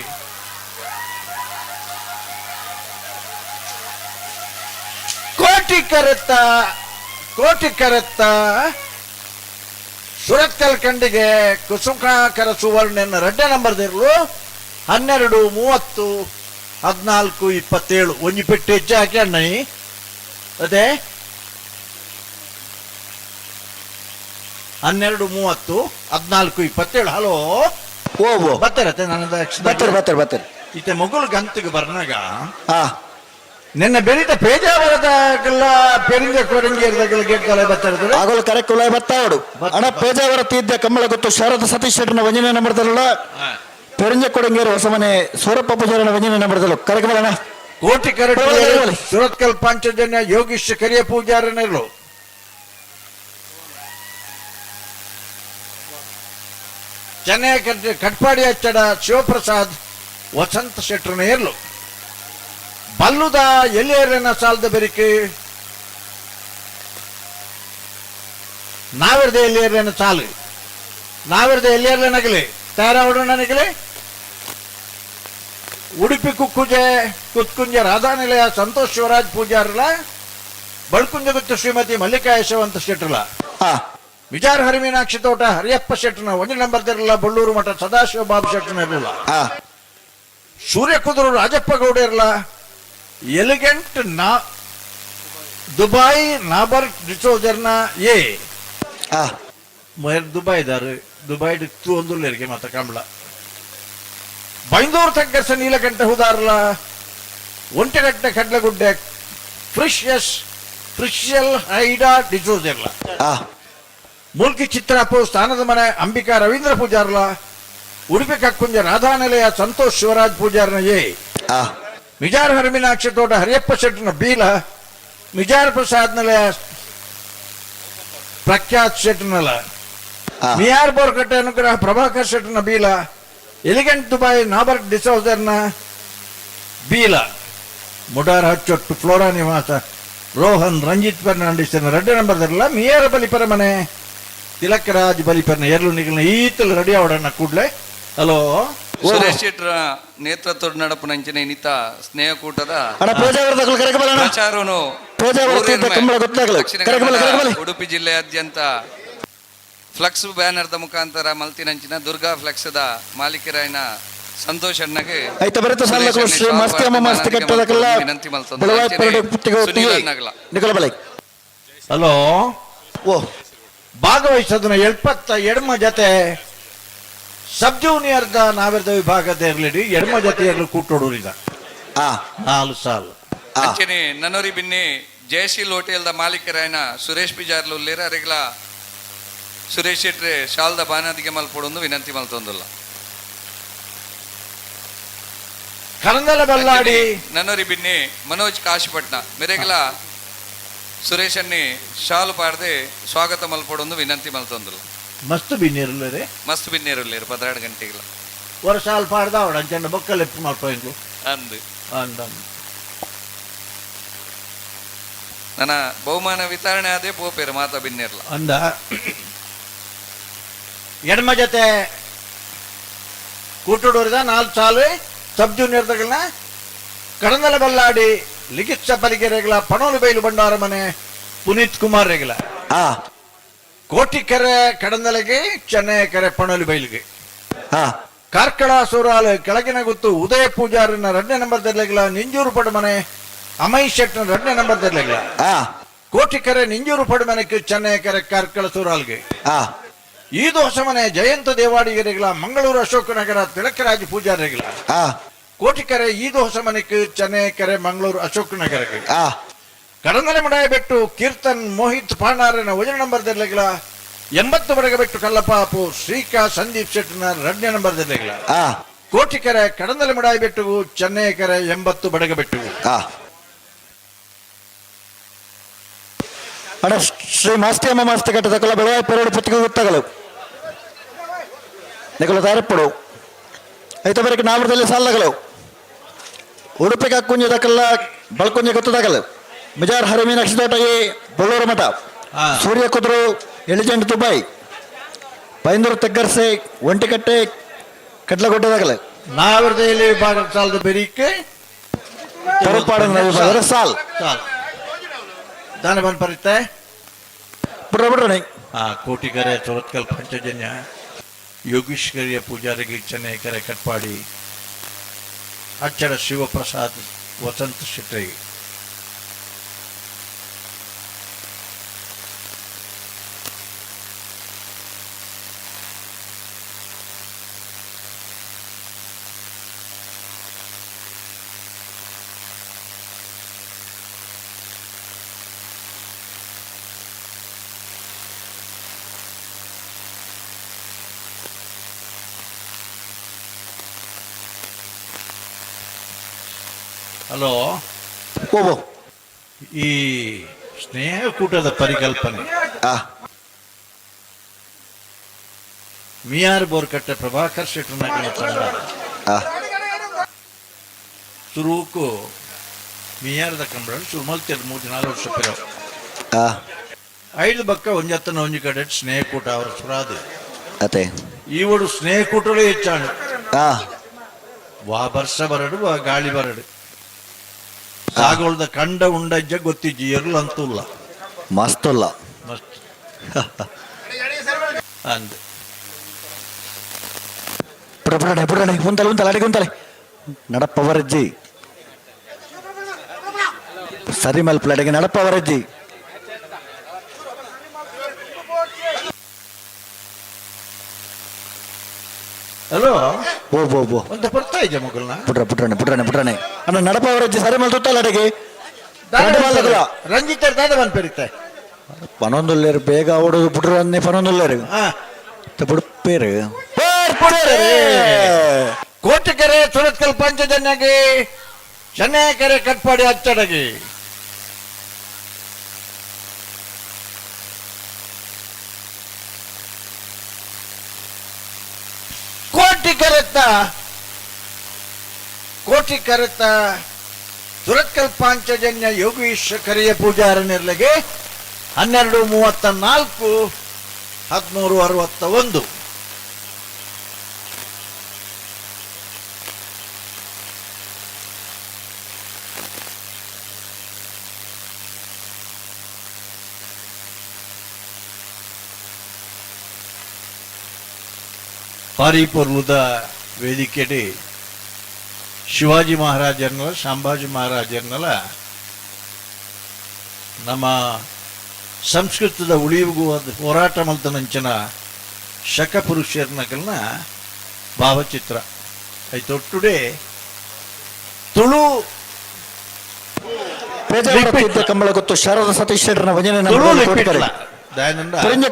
ಕೋಟಿ ಕರೆತ್ತ ಸುರತ್ಕಲ್ ಕಂಡಿಗೆ ಕುಸುಮಾಕರ ಸುವರ್ಣನ 2 ನಂಬರ್ ತೆರ್ಲು 12, 30, 14, 27 ಒಂಜಿ ಪೆಟ್ಟು ಹೆಚ್ಚು ಹಾಕಿ ಅಣ್ಣಿ ಅದೇ 12, 30, 14, 27 ಹಲೋ ಬರ್ತಾರತ್ತೆ ನನ್ನ ಇತ್ತೆ ಮೊಗಲು ಗಂತಿಗೆ ಬರ್ನಾಗ ನಿನ್ನ ಬೆರೀತ ಪೇಜಾವರದಾಗೆಲ್ಲ ಪೆರಿಂಗ ಕೊರಂಗಿಯರ್ದಾಗೆಲ್ಲ ಗೇಟ್ಗಲ ಬರ್ತಾರೆ ಆಗಲು ಕರೆಕ್ಟ್ ಉಲಾಯ್ ಬರ್ತಾವಡು ಅಣ್ಣ ಪೇಜಾವರ ತೀದ್ಯ ಕಮ್ಮಳ ಗೊತ್ತು ಶಾರದ ಸತೀಶ್ ಶೆಟ್ಟರ್ನ ವಂಜನೆ ನಂಬರ್ದಲ್ಲ ಪೆರಿಂಜ ಕೊಡಂಗೇರು ಹೊಸಮನೆ ಸೂರಪ್ಪ ಪೂಜಾರನ ವಂಜನೆ ನಂಬರ್ದಲ್ಲ ಕರೆಕ್ಟ್ ಬರೋಣ ಕೋಟಿ ಕರೆಕ್ಟ್ ಸುರತ್ಕಲ್ ಪಂಚಜನ್ಯ ಯೋಗೀಶ್ ಕರಿಯ ಪೂಜಾರನೆರಳು ಚೆನ್ನೈ ಕಟ್ಪಾಡಿ ಹಚ್ಚಡ ಶಿವಪ್ರಸಾದ್ ವಸಂತ ಶೆಟ್ಟರ್ನ ಏರ್ಲು ಬಲ್ಲುದ ಎಲ್ಲಿಯರನ ಸಾಲದ ಬೆರಿಕೆ ನಾವಿರ್ದ ಎಲ್ಲಿಯರನ ಸಾಲು ನಾವಿರ್ದ ಎಲ್ಲಿಯರ್ಲ ನಗಲಿ ತಯಾರಾವಡು ನನಗಲಿ ಉಡುಪಿ ಕುತ್ಕುಂಜ ರಾಧಾನಿಲಯ ಸಂತೋಷ್ ಶಿವರಾಜ್ ಪೂಜಾರಲ ಬಳ್ಕುಂಜ ಗುತ್ತು ಶ್ರೀಮತಿ ಮಲ್ಲಿಕಾ ಯಶವಂತ ಶೆಟ್ಟರ್ಲ ವಿಚಾರ ಹರಿಮೀನಾಕ್ಷಿ ತೋಟ ಹರಿಯಪ್ಪ ಶೆಟ್ಟರ್ನ 1 ನಂಬರ್ ತೆರಲ್ಲ ಬಳ್ಳೂರು ಮಠ ಸದಾಶಿವ ಬಾಬು ಶೆಟ್ಟರ್ನ ಇರಲಿಲ್ಲ ಸೂರ್ಯ ಕುದುರು ರಾಜಪ್ಪ ಗೌಡ ಇರಲ್ಲ ಎಲಿಗೆಂಟ್ ದುಬೈ ನಾಬರ್ ಡಿಸೋಜರ್ನ ದುಬೈ ಒಂದುಲ್ಲೇರಿಗೆ ಮಾತ್ರ ಕಂಬಳ ಬೈಂದೂರು ತಗ್ಗಸ ನೀಲಕಂಠ ಹುದಾರ್ಲ ಒಂಟೆಗಟ್ಟೆ ಕಡ್ಲಗುಡ್ಡೆ ಫ್ರಿಶಿಯಸ್ ಪ್ರಿಷಿಯಲ್ ಹೈಡಾ ಡಿಸೋಜೆರ್ಲ ಮುಲ್ಕಿ ಚಿತ್ರಾಪು ಸ್ಥಾನದ ಮನೆ ಅಂಬಿಕಾ ರವೀಂದ್ರ ಪೂಜಾರ್ಲ ಉಡುಪಿ ಕಕ್ಕುಂಜ ರಾಧಾನಿಲಯ ಸಂತೋಷ್ ಶಿವರಾಜ್ ಪೂಜಾರ್ನ ಎ ಮಿಜಾರ್ ಹರಮೀನಾಕ್ಷಿ ತೋಟ ಹರಿಯಪ್ಪ ಶೆಟ್ಟರ್ನ ಬೀಲ ಮಿಜಾರ್ ಪ್ರಸಾದ್ ನಿಲಯ ಪ್ರಖ್ಯಾತ್ ಶೆಟ್ಟರ್ನಲ ಮಿಯಾರ್ ಬೋರ್ಕಟ್ಟೆ ಅನುಗ್ರಹ ಪ್ರಭಾಕರ್ ಶೆಟ್ಟರ್ನ ಬೀಲ ಎಲಿಗೆಂಟ್ ದುಬೈ ನಾಬರ್ಟ್ ಡಿಸೋಜರ್ನ ಬೀಲ ಮುಡಾರ್ ಹಚ್ಚೊಟ್ಟು ಫ್ಲೋರಾ ನಿವಾಸ ರೋಹನ್ ರಂಜಿತ್ ಫರ್ನಾಂಡಿಸ್ನ 2 ನಂಬರ್ದಲ್ಲ ಮಿಯಾರ ಬಲಿಪರ ಮನೆ ತಿಲಕ್ ರಾಜ್ ಬಲಿಪರ್ನ ಎರಡು ನಿಗಲ್ನ ಈತಲು ರೆಡಿ ಅವಡನ್ನ ಕೂಡ್ಲೆ ಹಲೋ ಸುರೇಶ್ ಶೆಟ್ಟರ ನೇತೃತ್ವದ ನಡಪುನಂಚಿನ ಇನ್ನಿತ ಸ್ನೇಹಕೂಟದ ಪ್ರಚಾರವನ್ನು ಉಡುಪಿ ಜಿಲ್ಲೆಯಾದ್ಯಂತ ಫ್ಲಕ್ಸ್ ಬ್ಯಾನರ್ದ ಮುಖಾಂತರ ಮಲ್ತಿನಂಚಿನ ದುರ್ಗಾ ಫ್ಲೆಕ್ಸ್ದ ಮಾಲೀಕರಾಯನ ಸಂತೋಷ್ ಅಣ್ಣಗೆ ವಿನಂತಿ ಹಲೋ ಭಾಗವಹಿಸೋದನ್ನ 72 ಜೊತೆ ಸಬ್ ಜೂನಿಯರ್ದ ನಾವೆರ್ದ ವಿಭಾಗದ ಇರ್ಲಿ ಎಡ್ಮ ಜೊತೆಯಲ್ಲೂ ಕೂಟೋಡೂರಿದ 4 ಸಾಲು ಅಂಚನೆ ನನ್ನೂರಿ ಬಿನ್ನಿ ಜಯಶೀಲ್ ಹೋಟೆಲ್ದ ಮಾಲೀಕರಾಯನ ಸುರೇಶ್ ಪಿಜಾರ್ಲು ಉಲ್ಲೇರ ಅರೆಗ್ಲ ಸುರೇಶ್ ಶೆಟ್ರೆ ಶಾಲ್ದ ಬಾನಾದಿಗೆ ಮಲ್ಪೊಡೊಂದು ವಿನಂತಿ ಮಲ್ತೊಂದುಲ್ಲ ಕರಂದಲ ಬಲ್ಲಾಡಿ ನನ್ನೂರಿ ಬಿನ್ನಿ ಮನೋಜ್ ಕಾಶಿಪಟ್ನ ಮೆರೆಗ್ಲ ಸುರೇಶ್ ಅನ್ನಿ ಶಾಲು ಪಾಡ್ದೆ ಸ್ವಾಗತ ಮಲ್ಪೊಡೊಂದು ವಿನಂತಿ ಮಲ್ತೊಂದುಲ್ಲ ಮಸ್ತ್ ಬಿನ್ನೇರುಲ್ಲರೆ ಮಸ್ತ್ ಬಿನ್ನೇರುಲ್ಲೇರು 12 ಗಂಟೆಗಳ ವರ್ಷ ಸಾಲ್ ಪಾಡ್ದ ಅವಡ ಅಂಚಂಡ ಬೊಕ್ಕಲ್ ಎತ್ತು ಮಾಡ್ಕೊಂಡು ಅಂದು ಅಂದ ನನ್ನ ಬಹುಮಾನ ವಿತರಣೆ ಆದೇ ಪೋಪೇರು ಮಾತಾ ಬಿನ್ನೇರ್ಲ ಅಂದ ಎಡ್ಮ ಜೊತೆ ಕೂಟೂಡೂರಿದ 4 ಸಾಲು ಸಬ್ ಜೂನಿಯರ್ದಗಳನ್ನ ಕಡಂದಲ ಬಲ್ಲಾಡಿ ಲಿಖಿತ್ ಪಲಿಗೆರೆಗಳ ಪಣೋಲು ಬೈಲು ಬಂಡಾರ ಮನೆ ಪುನೀತ್ ಕುಮಾರ್ ರೆಗಲ ಕೋಟಿಕೆರೆ ಕಡಂದಲೆಗೆ ಚೆನ್ನೈಕೆರೆ ಪಣೋಲು ಬೈಲಿಗೆ ಕಾರ್ಕಳ ಸೂರಾಲು ಕೆಳಗಿನ ಗುತ್ತು ಉದಯ ಪೂಜಾರಿನ 2 ನಂಬರ್ ದರ್ಲೆಗಳ ನಿಂಜೂರು ಪಡಮನೆ ಅಮೈ ಶೆಟ್ನ 2 ನಂಬರ್ ದರ್ಲೆಗಳ ಕೋಟಿಕೆರೆ ನಿಂಜೂರು ಪಡಮನೆಗೆ ಚೆನ್ನೈಕೆರೆ ಕಾರ್ಕಳ ಸೂರಾಲ್ಗೆ ಈ ದೋಷ ಮನೆ ಜಯಂತ ದೇವಾಡಿಗೆರೆಗಳ ಮಂಗಳೂರು ಅಶೋಕನಗರ ತಿಲಕರಾಜ ಪೂಜಾರಿಗಳ ಕೋಟಿಕೆರೆ ಈ ದೋಷ ಮನೆಗೆ ಚೆನ್ನೈಕೆರೆ ಮಂಗಳೂರು ಅಶೋಕನಗರಕ್ಕೆ ಕಡಂದಲೆ ಮಡಾಯಬೆಟ್ಟು ಕೀರ್ತನ್ ಮೋಹಿತ್ ಪಾಣಾರನ 1 ನಂಬರ್ ದರ್ಲೆಗಳ 80 ಬಡಗಬೆಟ್ಟು ಕಲ್ಲಪಾಪು ಶ್ರೀಕಾ ಸಂದೀಪ್ ಶೆಟ್ನ 2 ನಂಬರ್ ದರ್ಲೆಗಳ ಕೋಟಿಕೆರೆ ಕಡಂದಲೆ ಮಡಾಯಬೆಟ್ಟು ಚೆನ್ನೈಕೆರೆ 80 ಬಡಗಬೆಟ್ಟು ಅಡ ಶ್ರೀ ಮಾಸ್ತಿಯಮ್ಮ ಮಾಸ್ತಿ ಕಟ್ಟದಕ್ಕಲ್ಲ ಬೆಳವಾಯಿ ಪೆರಡು ಪುತ್ತಿಗೆ ಗುತ್ತಗಳು ನಿಕಲ ತಾರಪ್ಪಡು ಐತಬರಿಗೆ ನಾಮದಲ್ಲಿ ಸಾಲಗಳು ಉಡುಪಿ ಕಕ್ಕುಂಜದಕ್ಕಲ್ಲ ಬಳ್ಕುಂಜ ಗೊತ್ತದಾಗಲ್ಲ ಮಿಜಾರ್ ಹರಿಮೀನಾಕ್ಷಿ ತೋಟಗಿ ಬಳ್ಳೂರು ಮಠ ಸೂರ್ಯ ಕುದುರು ಎಲಿಜೆಂಟ್ ದುಬೈ ಪೈಂದೂರು ತೆಗ್ಗರ್ಸೆ ಒಂಟಿಕಟ್ಟೆ ಕಟ್ಲಗೊಡ್ಡದಾಗಲ್ಲ ನಾವರ್ದಲ್ಲಿ ವಿಭಾಗದ ಸಾಲದ ಬೆರೀಕೆ ವಿಭಾಗದ ಸಾಲ್ ದಾನ ಬಂದ್ ಬರುತ್ತೆ ಬಿಡ್ರೆ ಕೋಟಿಕೆರೆ ಚೊರತ್ಕಲ್ ಪಂಚಜನ್ಯ ಯೋಗೀಶ್ವರಿಯ ಪೂಜಾರಿಗೆ ಚೆನ್ನೈಕೆರೆ ಕಟ್ಪಾಡಿ ಅಚ್ಚಡ ಶಿವಪ್ರಸಾದ್ ವಸಂತ ಶೆಟ್ಟಿ ಹಲೋ ಈ ಸ್ನೇಹಕೂಟದ ಪರಿಕಲ್ಪನೆ ಮಿಯಾರ್ ಬೋರ್ಕಟ್ಟೆ ಪ್ರಭಾಕರ್ ಶೆಟ್ಟರ್ನ ತಂಡ ಶುರುಕು ಮಿಯಾರದ ಕಂಬಳ ಸುಮಲ್ತಿಯರ್ 3-4 ವರ್ಷ ಪಿರವ್ 5 ಬಕ್ಕ ಒಂಜತ್ತನ ಒಂಜಿ ಕಡೆ ಸ್ನೇಹಕೂಟ ಅವರ ಸುರಾದು ಅತೆ ಈವಡು ಸ್ನೇಹಕೂಟಲು ಹೆಚ್ಚಾಣು ವಾ ಬರ್ಷ ಬರಡು ವಾ ಗಾಳಿ ಬರಡು ಸಾಗೋಳ್ದ ಕಂಡ ಉಂಡಜ್ಜ ಗೊತ್ತಿಜ್ಜಿ ಎರ್ಲು ಅಂತಲ್ಲ ಮಸ್ತಲ್ಲ ಮಸ್ತ್ ಅಂದ ಪುಡನೆ ಉಂತಲೆ ಅಡಿಗೆ ಉಂತಲೆ ನಡಪ್ಪವರಜ್ಜಿ ಸರಿ ಮಲ್ಪಲಡೆಗೆ ನಡಪ್ಪವರಜ್ಜಿ ಹಲೋ ಓ ಅಂತ ಬರ್ತಾ ಇದ್ದೆ ಮಗಳನ್ನ ಪುಟ್ರನೆ ಅಣ್ಣ ನಡಪವರಜ್ಜಿ ಸರಿ ಮಲ್ ತುತ್ತಲ್ಲ ಅಡೆಗೆ ರಂಜಿತರ್ ದಾದ ಬಂದ್ಪೆರಿತೆ ಪನೊಂದುಲ್ಲೇರು ಬೇಗ ಓಡೋದು ಬಿಟ್ರು ಅನ್ನೇ ಪನೊಂದುಲ್ಲೇರು ಬಿಡ್ಪೇರು ಕೋಟಿಕೆರೆ ಸುರತ್ಕಲ್ ಪಂಚಜನ್ಯಗೆ ಚೆನ್ನೈಕೆರೆ ಕಟ್ಪಾಡಿ ಹಚ್ಚಡಗಿ ಕೋಟಿ ಕರೆತ ಸುರತ್ಕಲ್ ಪಾಂಚಜನ್ಯ ಯೋಗೀಶ್ ಕರಿಯ ಪೂಜಾರನಿರ್ಲೆಗೆ 12:34 13:61 ಪಾರಿಪರ್ವದ ವೇದಿಕೆಯಲ್ಲಿ ಶಿವಾಜಿ ಮಹಾರಾಜರ್ನಲ್ಲ ಸಂಭಾಜಿ ಮಹಾರಾಜರ್ನಲ್ಲ ನಮ್ಮ ಸಂಸ್ಕೃತದ ಉಳಿವಿಗೂ ಹೋರಾಟ ಮಲ್ತನಂಚನ ಶಕಪುರುಷರ್ನಕಲ್ನ ಭಾವಚಿತ್ರ ಐತೊಟ್ಟುಡೆ ತುಳು ಕಂಬಳ ಗೊತ್ತು ಶಾರದಾ ಸತೀಶ್ ಶೆಟ್ಟರ್ನ ಭಜನೆ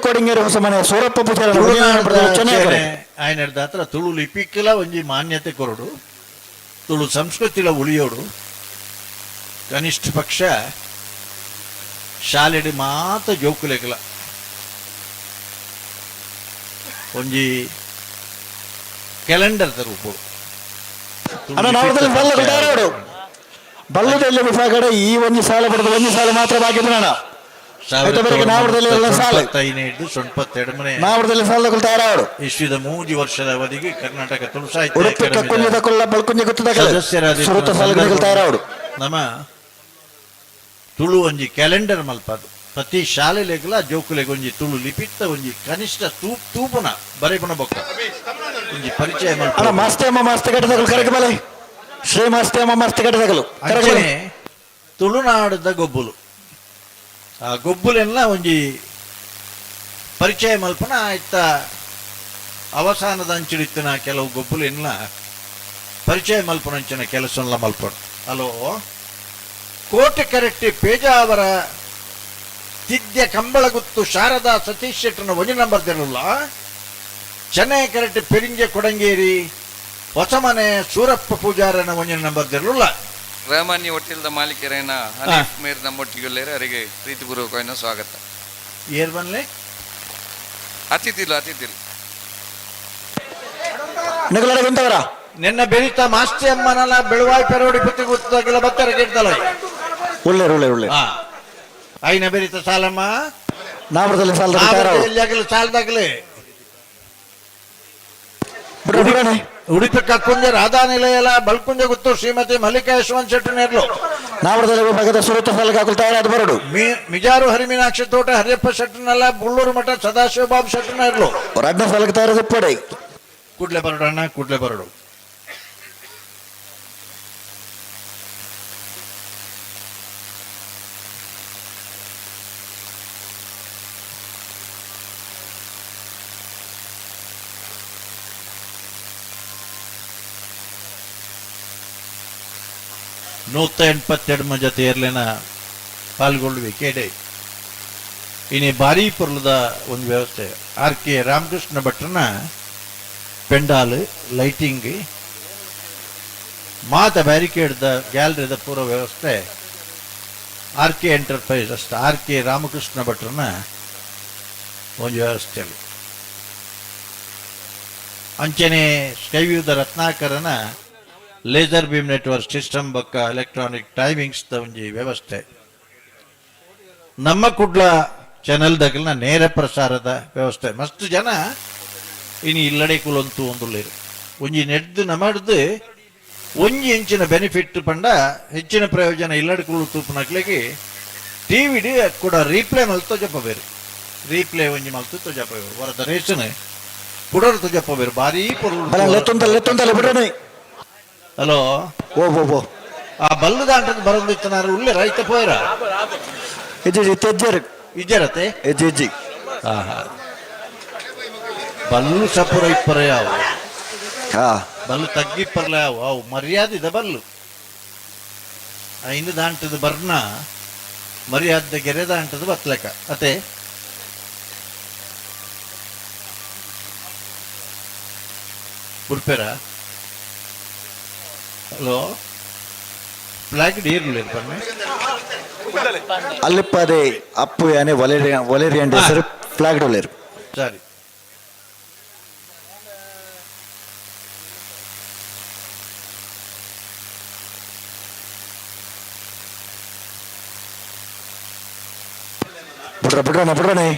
ಕೊಡಿಂಗೇರಿ ಹೊಸ ಮನೆ ಸೂರಪ್ಪ ಪೂಜಾರ ఆయన ಹತ್ರ ತುಳು ಲಿಪಿಕ್ಕೆಲ್ಲ ಒಂಜಿ ಮಾನ್ಯತೆ ಕೊರಡು ತುಳು ಸಂಸ್ಕೃತಿಲ ಉಳಿಯೋಡು ಕನಿಷ್ಠ ಪಕ್ಷ ಶಾಲೆಡಿ ಮಾತ ಜೋಕುಲೆಗಲ ಒಂಜಿ ಕ್ಯಾಲೆಂಡರ್ ರೂಪ ಬಲ್ಲದಲ್ಲಿ ವಿಭಾಗಡ ಈ ಒಂದು ಸಾಲ ಬರೆದು ಒಂದು ಸಾಲ ಮಾತ್ರ ಬಾಕಿ ಇಶ್ವಿದ 3 ವರ್ಷದ ಅವಧಿಗೆ ಕರ್ನಾಟಕ ತುಳು ಸಾಹಿತ್ಯ ನಮ್ಮ ತುಳು ಒಂಜಿ ಕ್ಯಾಲೆಂಡರ್ ಮಲ್ಪದು ಪ್ರತಿ ಶಾಲೆಲೆಗಲ ಜೋಕುಲೆಗೆ ಒಂಜಿ ತುಳು ಲಿಪಿತ್ತ ಒಂಜಿ ಕನಿಷ್ಠ ತೂಪುನ ಬರೆಪುನ ಬೊಕ್ಕ ಒಂಜಿ ಪರಿಚಯ ಶ್ರೀ ತುಳುನಾಡದ ಗೊಬ್ಬುಲು ಆ ಗೊಬ್ಬುಲೆಲ್ಲ ಒಂಜಿ ಪರಿಚಯ ಮಲ್ಪನ ಇತ್ತ ಅವಸಾನದ ಅಂಚಿಡಿತ್ತಿನ ಕೆಲವು ಗೊಬ್ಬುಲೆಲ್ಲ ಪರಿಚಯ ಮಲ್ಪನಂಚಿನ ಕೆಲಸ ಮಲ್ಪಡು. ಹಲೋ ಕೋಟೆ ಕರೆಟ್ಟಿ ಪೇಜಾವರ ತಿದ್ಯ ಕಂಬಳಗುತ್ತು ಶಾರದಾ ಸತೀಶ್ ಶೆಟ್ಟರ್ನ ಒಂಜಿ ನಂಬರ್ ತೆರಲ್ಲ ಚೆನ್ನೈ ಕರೆಟ್ಟಿ ಪೆರಿಂಜೆ ಕೊಡಂಗೇರಿ ಹೊಸಮನೆ ಸೂರಪ್ಪ ಪೂಜಾರನ ಒಂಜಿ ನಂಬರ್ ತೆರಲ್ಲ ರಾಮಾನ್ಯ ಹೋಟೆಲ್ದ ಮಾಲೀಕರೇನ ಹನೀಫ್ ಮೇರ್ ನಮ್ಮೊಟ್ಟಿಗೆಲ್ಲರೆ ಅವರಿಗೆ ಪ್ರೀತಿಪೂರ್ವಕವಾದ ಸ್ವಾಗತ. ಏರ್ ಬನ್ಲೆ ಅತಿಥಿಲು ನಿನ್ನ ಬೆರಿತ ಮಾಸ್ತಿ ಅಮ್ಮನಲ್ಲ ಬೆಳುವಾಯಿ ಪೆರೋಡಿ ಪುತ್ತಿ ಗೊತ್ತಾಗಿಲ್ಲ ಬತ್ತರ ಗೆಡ್ದಲ್ಲ ಒಳ್ಳೆ ಐನ ಬೆರಿತ ಸಾಲಮ್ಮ ನಾವರದಲ್ಲಿ ಸಾಲದಾಗಲೇ ಉಡುಪಿ ಕಕ್ಕುಂಜ ರಾಧಾ ನಿಲಯಲ ಬಲ್ಕುಂಜ ಗುತ್ತು ಶ್ರೀಮತಿ ಮಲ್ಲಿಕಾ ಯಶವಂತ್ ಶೆಟ್ಟಿ ನೇರ್ಲು ನಾವರದಲ್ಲಿ ವಿಭಾಗದ ಸುರತ ಸಾಲಿಗೆ ಹಾಕುತ್ತಾರೆ ಬರಡು ಮಿಜಾರು ಹರಿಮೀನಾಕ್ಷಿ ತೋಟ ಹರಿಯಪ್ಪ ಶೆಟ್ಟನಲ್ಲ ಬುಳ್ಳೂರು ಮಠ ಸದಾಶಿವ ಬಾಬು ಶೆಟ್ಟಿ ನೇರ್ಲು ರಾಜ್ಯ ಸಾಲಿಗೆ ತಯಾರು ಪಡೆ ಕೂಡ್ಲೆ ಬರಡು ಅಣ್ಣ ಕೂಡ್ಲೆ ಬರಡು. ನೂತ 82 ಜೊತೆ ಏರ್ಲಿನ ಪಾಲ್ಗೊಳ್ಳುವೆ ಕೇಡೆ ಇನಿ ಭಾರಿ ಪೊರ್ಲದ ಒಂದು ವ್ಯವಸ್ಥೆ ಆರ್ ಕೆ ರಾಮಕೃಷ್ಣ ಭಟ್ರನ ಪೆಂಡಾಲ್ ಲೈಟಿಂಗ್ ಮಾತ ಬ್ಯಾರಿಕೇಡ್ದ ಗ್ಯಾಲರಿದ ಪೂರ ವ್ಯವಸ್ಥೆ ಆರ್ ಕೆ ಎಂಟರ್ಪ್ರೈಸ್ ಅಷ್ಟ ಆರ್ ಕೆ ರಾಮಕೃಷ್ಣ ಭಟ್ರನ ಒಂದು ವ್ಯವಸ್ಥೆಯಲ್ಲಿ ಅಂಚನೆ ಸ್ಕೈವ್ಯೂದ ರತ್ನಾಕರನ ಲೇಸರ್ ಬೀಮ್ ನೆಟ್ವರ್ಕ್ ಸಿಸ್ಟಮ್ ಬಕ್ಕ ಎಲೆಕ್ಟ್ರಾನಿಕ್ ಟೈಮಿಂಗ್ಸ್ ಒಂಜಿ ವ್ಯವಸ್ಥೆ ನಮ್ಮ ಕುಡ್ಲ ಚಾನೆಲ್ದಾಗಲ್ನ ನೇರ ಪ್ರಸಾರದ ವ್ಯವಸ್ಥೆ ಮಸ್ತ್ ಜನ ಇನ್ನು ಇಲ್ಲಡೆ ಕುಲಂತು ಒಂದುಲ್ಲೇರು ಒಂಜಿ ನೆಡ್ದು ನಮಡ್ದು ಒಂಜಿ ಹೆಂಚಿನ ಬೆನಿಫಿಟ್ ಪಂಡ ಹೆಚ್ಚಿನ ಪ್ರಯೋಜನ ಇಲ್ಲಡೆ ಕುಲು ತೂಪನಕ್ಲೆಗೆ ಟಿವಿಡಿ ಕೂಡ ರೀಪ್ಲೇ ಮಲ್ತೋ ಜಪ್ಪಬೇರು ರೀಪ್ಲೇ ಒಂಜಿ ಮಲ್ತು ತೊಜಪ್ಪಬೇರು ವರದ ರೇಷನ್ ಕುಡರು ತೊಜಪ್ಪಬೇರು ಭಾರಿ ಪೊರ್ಲು. ಹಲೋ ಓ ಆ ಬಲ್ಲು ದಾಂಟದ ಬರೋದಿತ್ತನಾರು ಉಳ್ಳೆ ರೈತ ಪೋಯರ ಇಜ್ಜರತೆ ಬಲ್ಲು ಸಪುರ ಇಪ್ಪರ ಯಾವ ಬಲ್ಲು ತಗ್ಗಿಪ್ಪರ್ಲ ಯಾವ ಅವು ಮರ್ಯಾದಿದ ಬಲ್ಲು ಐನು ದಾಂಟದ ಬರ್ನ ಮರ್ಯಾದ ಗೆರೆ ದಾಂಟದ ಬತ್ಲೆಕ ಅತೆ ಉಡ್ಪೇರ ಹಲೋ ಫ್ಲಾಗ್ ಡೀರ್ಲಿ ಬರ್ನೆ ಅಲ್ಲಿಪ್ಪದೆ ಅಪ್ಪು ಯಾನೆ ಒಲೆರಿಯಂಡ್ ಹೆಸರು ಫ್ಲಾಗ್ ಡೋಲೇರು ಸರಿ ಬಿಡ್ರನೆ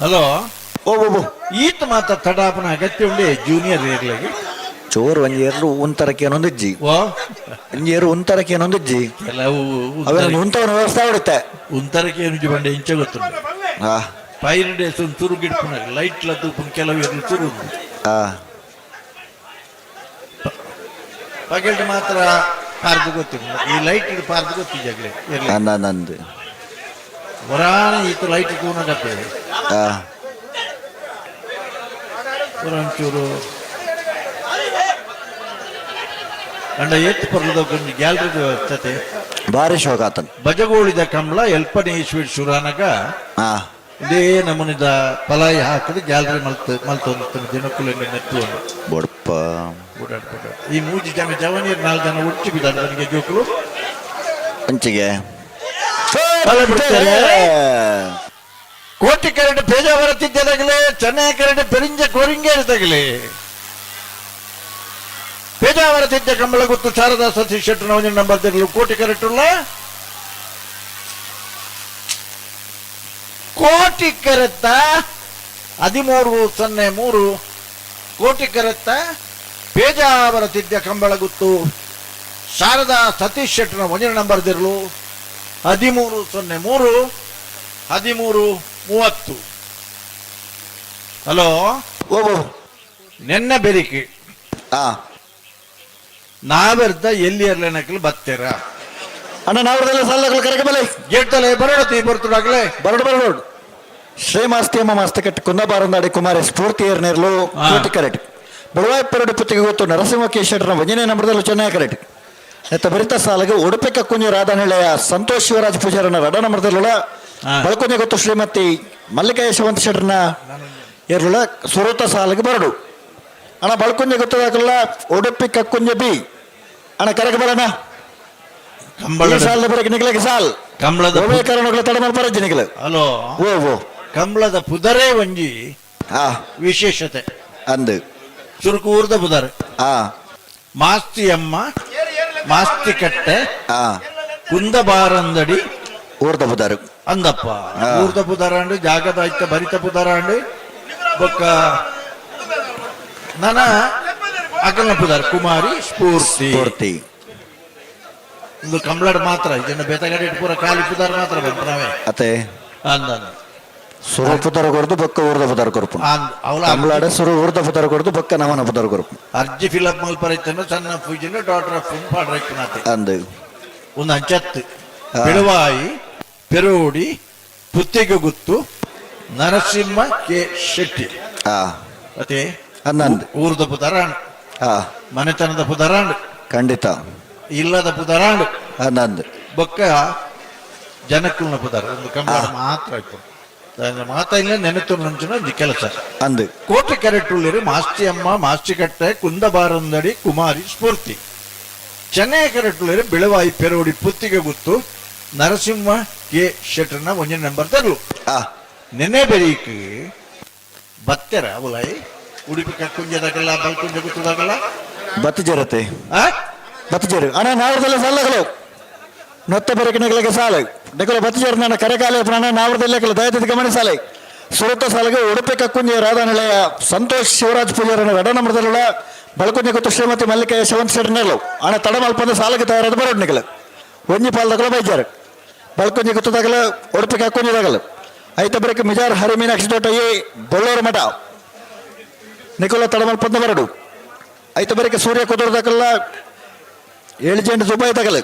ಹಲೋ ಓ ಈತ ಮಾತ ತಡಾಪನ ಅಗತ್ಯ ಉಂಡೆ ಜೂನಿಯರ್ ಇರ್ಲಿಗೆ ಚೋರ್ ಒಂಜೇರು ಉಂತರಕ್ಕೆ ಏನೊಂದಿಜ್ಜಿ ಒಂಜೇರು ಉಂತರಕ್ಕೆ ಏನೊಂದಿಜ್ಜಿ ಕೆಲವು ಅವನ ಉಂತವನ ವ್ಯವಸ್ಥೆ ಹೊಡಿತೆ ಉಂತರಕ್ಕೆ ಏನು ಬಂಡೆ ಇಂಚ ಗೊತ್ತುಂಟು ಫೈರ್ ಡೇಸ್ ಒಂದು ತುರು ಗಿಡ್ಪುನ ಲೈಟ್ ಲದ್ದು ಕೆಲವು ಎರಡು ತುರು ಪಗೆಲ್ಟ್ ಮಾತ್ರ ಪಾರ್ದು ಗೊತ್ತಿಲ್ಲ ಈ ಲೈಟ್ ಪಾರ್ದು ಗೊತ್ತಿದ್ದಾಗಲೇ ನಂದು ವರಾನ ಈತ ಲೈಟ್ ಕೂನಗತ್ತೆ ಒಂಚೂರು ಅಂಡ ಎತ್ತು ಪರ್ಲದೊಂದು ಗ್ಯಾಲರಿ ವ್ಯವಸ್ಥೆ ಭಾರಿ ಶೋಕ ಆತನ್ ಬಜಗೋಳಿದ ಕಂಬಳ ಎಲ್ಪನೇಶ್ವರ್ ಶುರಾನಗ ಇದೇ ನಮೂನಿದ ಪಲಾಯಿ ಹಾಕಿದ ಗ್ಯಾಲರಿ ಮಲ್ತೊಂದು ದಿನಕ್ಕೂ ನೆತ್ತು ಬೊಡ್ಪ ಈ ಮೂಜಿ ಜನ ಜವನಿಯರ್ 4 ಜನ ಉಚ್ಚಿ ಬಿದ್ದಾರೆ ನನಗೆ ಜೋಕುಲು ಅಂಚಿಗೆ ಕೋಟಿ ಕರೆಂಟ್ ಪೇಜಾವರ ತಿದ್ದದಾಗಲೇ ಚೆನ್ನೈ ಕರೆಂಟ್ ಪೆರಿಂಜ ಕೋರಿಂಗೇರಿದಾಗಲೇ ಪೇಜಾವರ ತಿದ್ದ ಕಂಬಳ ಗೊತ್ತು ಶಾರದಾ ಸತೀಶ್ ಶೆಟ್ಟರ್ ನವಜನ ನಂಬರ್ ತೆರಲು ಕೋಟಿ ಕರೆಂಟ್ ಉಳ್ಳ ಕೋಟಿ ಕರೆತ್ತ 1303 ಕೋಟಿ ಕರೆತ್ತ ಪೇಜಾವರ ತಿದ್ದ ಕಂಬಳ ಗೊತ್ತು ಶಾರದಾ ಸತೀಶ್ ಶೆಟ್ಟರ್ ನವಜನ ನಂಬರ್ ತೆರಲು 1303 1330. ಹಲೋ ನೆನ್ನೆ ಬೆರಿಕೆ ನಾವೆರ್ದ ಎಲ್ಲಿ ಇರ್ಲೇನಕ್ಲಿ ಬತ್ತೇರ ಅಣ್ಣ ನಾವ್ರದೆಲ್ಲ ಸಾಲಗಳು ಕರೆಗೆ ಬಲೆ ಗೇಟ್ದಲ್ಲೇ ಬರೋಡತಿ ಬರ್ತಡಾಗ್ಲೇ ಬರೋಡು ಶ್ರೀಮಾಸ್ತಿ ಅಮ್ಮ ಮಾಸ್ತ ಕಟ್ಟಿ ಕುಂದಬಾರಂದಾಡಿ ಕುಮಾರ ಸ್ಫೂರ್ತಿ ಏರ್ನೇರ್ಲು ಕೋಟಿ ಕರೆಟ್ ಬಡವಾಯ ಪೆರಡು ಪುತ್ತಿಗೆ ಗೊತ್ತು ನರಸಿಂಹ ಕೇಶಟರ ವಂಜನೆ ನಂಬರದಲ್ಲೂ ಚೆನ್ನಾಗಿ ಕರೆಟ್ ಎತ್ತ ಬರಿತ ಸಾಲಿಗೆ ಉಡುಪಿ ಕಕ್ಕುಂಜಿ ರಾಧಾನಹಳ್ಳಿಯ ಸಂತೋಷ್ ಶಿವರಾಜ್ ಪೂಜಾರನ ರಡ ನಂಬರದಲ್ಲ ಬಳಕುಂಜೆ ಗೊತ್ತು ಶ್ರೀಮತಿ ಮಲ್ಲಿಕಾ ಯಶವಂತ ಶೆಟ್ಟರ್ನ ಏರ್ಲ ಸುರತ ಸಾಲಿಗೆ ಬರಡು ಅಣ್ಣ ಬಳಕುಂಜೆ ಗೊತ್ತದಾಗಲ್ಲ ಉಡುಪಿ ಕಕ್ಕುಂಜೆ ಬಿ ಅಣ್ಣ ಕರೆಗೆ ಬರೋಣ ಸಾಲದ ಬರಕ್ಕೆ ನಿಗ್ಲಿಕ್ಕೆ ಸಾಲ್ ಕಂಬಳದ ಕಾರಣಗಳ ತಡ ಮಾಡ್ಬಾರ ನಿಗ್ಲ ಹಲೋ ಓ ಕಂಬಳದ ಪುದರೇ ಒಂಜಿ ವಿಶೇಷತೆ ಅಂದು ಚುರುಕು ಊರ್ದ ಪುದರ್ ಮಾಸ್ತಿ ಅಮ್ಮ ಮಾಸ್ತಿ ಕಟ್ಟೆ ಕುಂದಬಾರಂದಡಿ ಊರ್ದ ಪುದಾರು ಅಂದಪ್ಪ ಊರ್ದ ಪುದಾರಾಂಡು ಜಾಗದ ಆಯ್ತ ಭರಿತ ಪುದಾರಾಂಡು ಬೊಕ್ಕ ನನ ಅಕಲ್ನ ಪುದಾರ್ ಕುಮಾರಿ ಸ್ಫೂರ್ತಿ ಒಂದು ಕಂಬಳಡ್ ಮಾತ್ರ ಇದನ್ನ ಬೇತಗಡೆ ಪೂರ ಖಾಲಿ ಪುದಾರ್ ಮಾತ್ರ ಬಂತು ನಾವೇ ಅತೆ ಅಂದ ಸುರು ಪುದಾರ ಕೊಡ್ದು ಬೊಕ್ಕ ಊರ್ದ ಪುದಾರ ಕೊರಪು ಕಂಬಳಾಡ ಸುರು ಊರ್ದ ಪುದಾರ ಕೊಡ್ದು ಬೊಕ್ಕ ನವನ ಪುದಾರ ಕೊರಪು ಅರ್ಜಿ ಫಿಲಪ್ ಮಲ್ಪರೈತನ ಸಣ್ಣ ಪೂಜೆನ ಡಾಕ್ಟರ್ ಆಫ್ ಪಾಡ್ರೈತನಾತೆ ಅಂದು ಒಂದು ಅಂಚತ್ತು ಬೆಳವಾಯಿ ಪೆರೋಡಿ ಪುತ್ತಿಗೆ ಗುತ್ತು ನರಸಿಂಹ ಕೆ ಶೆಟ್ಟಿ ಅತೆ ಊರ್ದ ಪುದರಾಂಡ್ ಮನೆತನದ ಪುದರಾಂಡ್ ಖಂಡಿತ ಇಲ್ಲದ ಪುದರಾಂಡ್ ನಂದು ಬೊಕ್ಕ ಜನಕ್ಕುಲ್ನ ಪುದರ ಒಂದು ಕಂಬಳ ಮಾತ್ರ ಆಯ್ತು ಮಾತಾ ಇಲ್ಲ ನೆನೆತು ನಂಚಿನ ಕೆಲಸ ಅಂದು ಕೋಟಿ ಕೆರೆಟ್ಟುಳ್ಳಿರಿ ಮಾಸ್ತಿ ಅಮ್ಮ ಮಾಸ್ತಿ ಕಟ್ಟೆ ಕುಂದಬಾರಂದಡಿ ಕುಮಾರಿ ಸ್ಫೂರ್ತಿ ಚೆನ್ನೈ ಕೆರೆಟ್ಟುಳ್ಳಿರಿ ಬೆಳವಾಯಿ ಪೆರೋಡಿ ಪುತ್ತಿಗೆ ಗುತ್ತು ನರಸಿಂಹ ಕೆ ಶೆಟ್ಟರ್ನ ಒಂಜನೆ ನಂಬರ್ ತರಲು ನೆನೆ ಬೆರೀಕ್ ಬತ್ತೆರ ಅವಲಾಯಿ ಉಡುಪಿ ಕಕ್ಕುಂಜದಾಗಲ್ಲ ಬಲ್ಕುಂಜ ಗುತ್ತದಾಗಲ್ಲ ಬತ್ತಜರತೆ ಬತ್ತಜರು ಅಣ್ಣ ನಾವ್ರದೆಲ್ಲ ಸಾಲಗಳು ನೊತ್ತ ಬೆರಕೆ ನೆಗಲಿಗೆ ಸಾಲ ನೆಗಲ ಬತ್ತಜರು ನನ್ನ ಕರೆಕಾಲ ಪ್ರಾಣ ನಾವ್ರದೆಲ್ಲ ದಯದ ಗಮನ ಸಾಲೆ ಸುರತ ಸಾಲಿಗೆ ಉಡುಪಿ ಕಕ್ಕುಂಜಿ ರಾಧಾನಹಳ್ಳಿಯ ಸಂತೋಷ್ ಶಿವರಾಜ್ ಪೂಜಾರನ ರಡ ನಂಬರದಲ್ಲ ಬಳಕುಂಜೆ ಗೊತ್ತು ಶ್ರೀಮತಿ ಮಲ್ಲಿಕಾ ಯಶವಂತ ಶೆಟ್ಟರ್ನೆಲ್ಲ ಅಣ್ಣ ತಡ ಮಲ್ಪಂದ ಸಾಲಿಗೆ ತಯಾರಾದ ಬರೋಡ್ ನಿಗಲ ಒಂಜಿ ಪಾಲ್ದಾಗಲ ಬೈಜಾರ ಬಳಕುಂಜಿ ಗೊತ್ತದಾಗಲ ಉಡುಪಿ ಕಕ್ಕುಂಜದಾಗಲ ಐತ ಬರಕ್ಕೆ ಮಿಜಾರ್ ಹರಿ ಮೀನಾಕ್ಷಿ ತೋಟ ಈ ಬಳ್ಳೂರು ಮಠ ನಿಕೋಲ ತಡಮಲ್ಪಂದ ಬರಡು ಐತ ಬರಕ್ಕೆ ಸೂರ್ಯ ಕುದುರದಾಗಲ್ಲ 7 ಜೆಂಟ್ ದುಬೈ ತಗಲ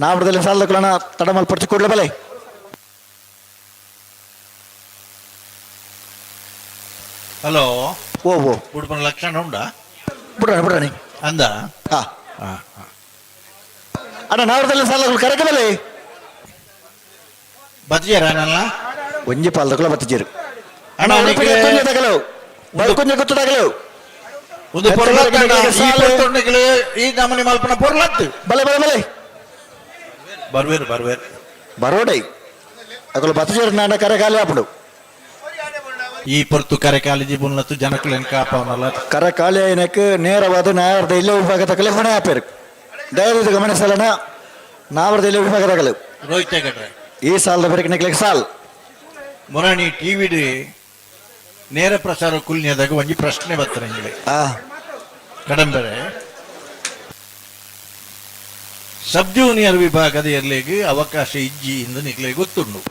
ನಾವ್ರದಲ್ಲಿ ಸಾಲದಕ್ಕಳಣ ತಡಮಲ್ಪಡ್ತಿ ಕೊಡ್ಲೆ ಬಲೆ ಹಲೋ ಓ ಓ ಉಡುಪನ ಲಕ್ಷಣ ಉಂಡಾ ಬಿಡ್ರಾಣಿ ಅಂದ ಹಾ ಅಣ್ಣ ನಾವರದಲ್ಲಿ ಸಾಲಗಳು ಕರೆಕಬಲೆ ಬತ್ತಿಯರನಲ್ಲ ಒಂಜಿ ಪಾಲ್ದಕ್ಕಲ ಬತ್ತಿಜೇರು ಅಣ್ಣ ಉಡುಪಿಗೆ ಕುಂಜ ತಗಲು ಬಲ್ಕುಂಜ ಗುತ್ತು ತಗಲು ಒಂದು ಪೊರ್ಲತ್ತಂಡ ಈ ನಮನಿ ಮಲ್ಪನ ಪೊರ್ಲತ್ತು ಬಲೆ ಬಲೆ ಬಲೆ ಬರ್ವೇರು ಬರೋಡೈ ಅಕಲು ಬತ್ತಿಜೇರು ನಾಡ ಕರೆಕಾಲಿ ಆಪಡು ಈ ಪೊರ್ತು ಕರೆಕಾಲಿಜಿ ಬುನ್ನತ್ತು ಜನಕ್ಕಲೇನು ಕಾಪವನಲ್ಲ ಕರೆಕಾಲಿ ಏನಕ್ಕೆ ನೇರವಾದ ನಾವರದ ಇಲ್ಲೇ ವಿಭಾಗ ತಗಲೆ ಹೊಣೆ ಆಪೇರು ದಯವಿಟ್ಟು ಗಮನಿಸಲನ ನಾವರದ ಇಲ್ಲೇ ವಿಭಾಗ ತಗಲು ರೋಹಿತ್ ಗಟ್ರೆ ಈ ಸಾಲದ ಬರೀಕ್ ನೆಕ್ಲೆಕ್ ಸಾಲ್ ಮುರಾಣಿ ಟಿವಿಡ್ ನೇರ ಪ್ರಸಾರ ಕುಲ್ನಿಯದಾಗ ಒಂಜಿ ಪ್ರಶ್ನೆ ಬರ್ತಾರೆ ಕಡಂಬರೆ ಸಬ್ ಜೂನಿಯರ್ ವಿಭಾಗದ ಎರ್ಲೆಗೆ ಅವಕಾಶ ಇಜ್ಜಿ ಎಂದು ನಿಕ್ಲೆ ಗೊತ್ತುಂಡು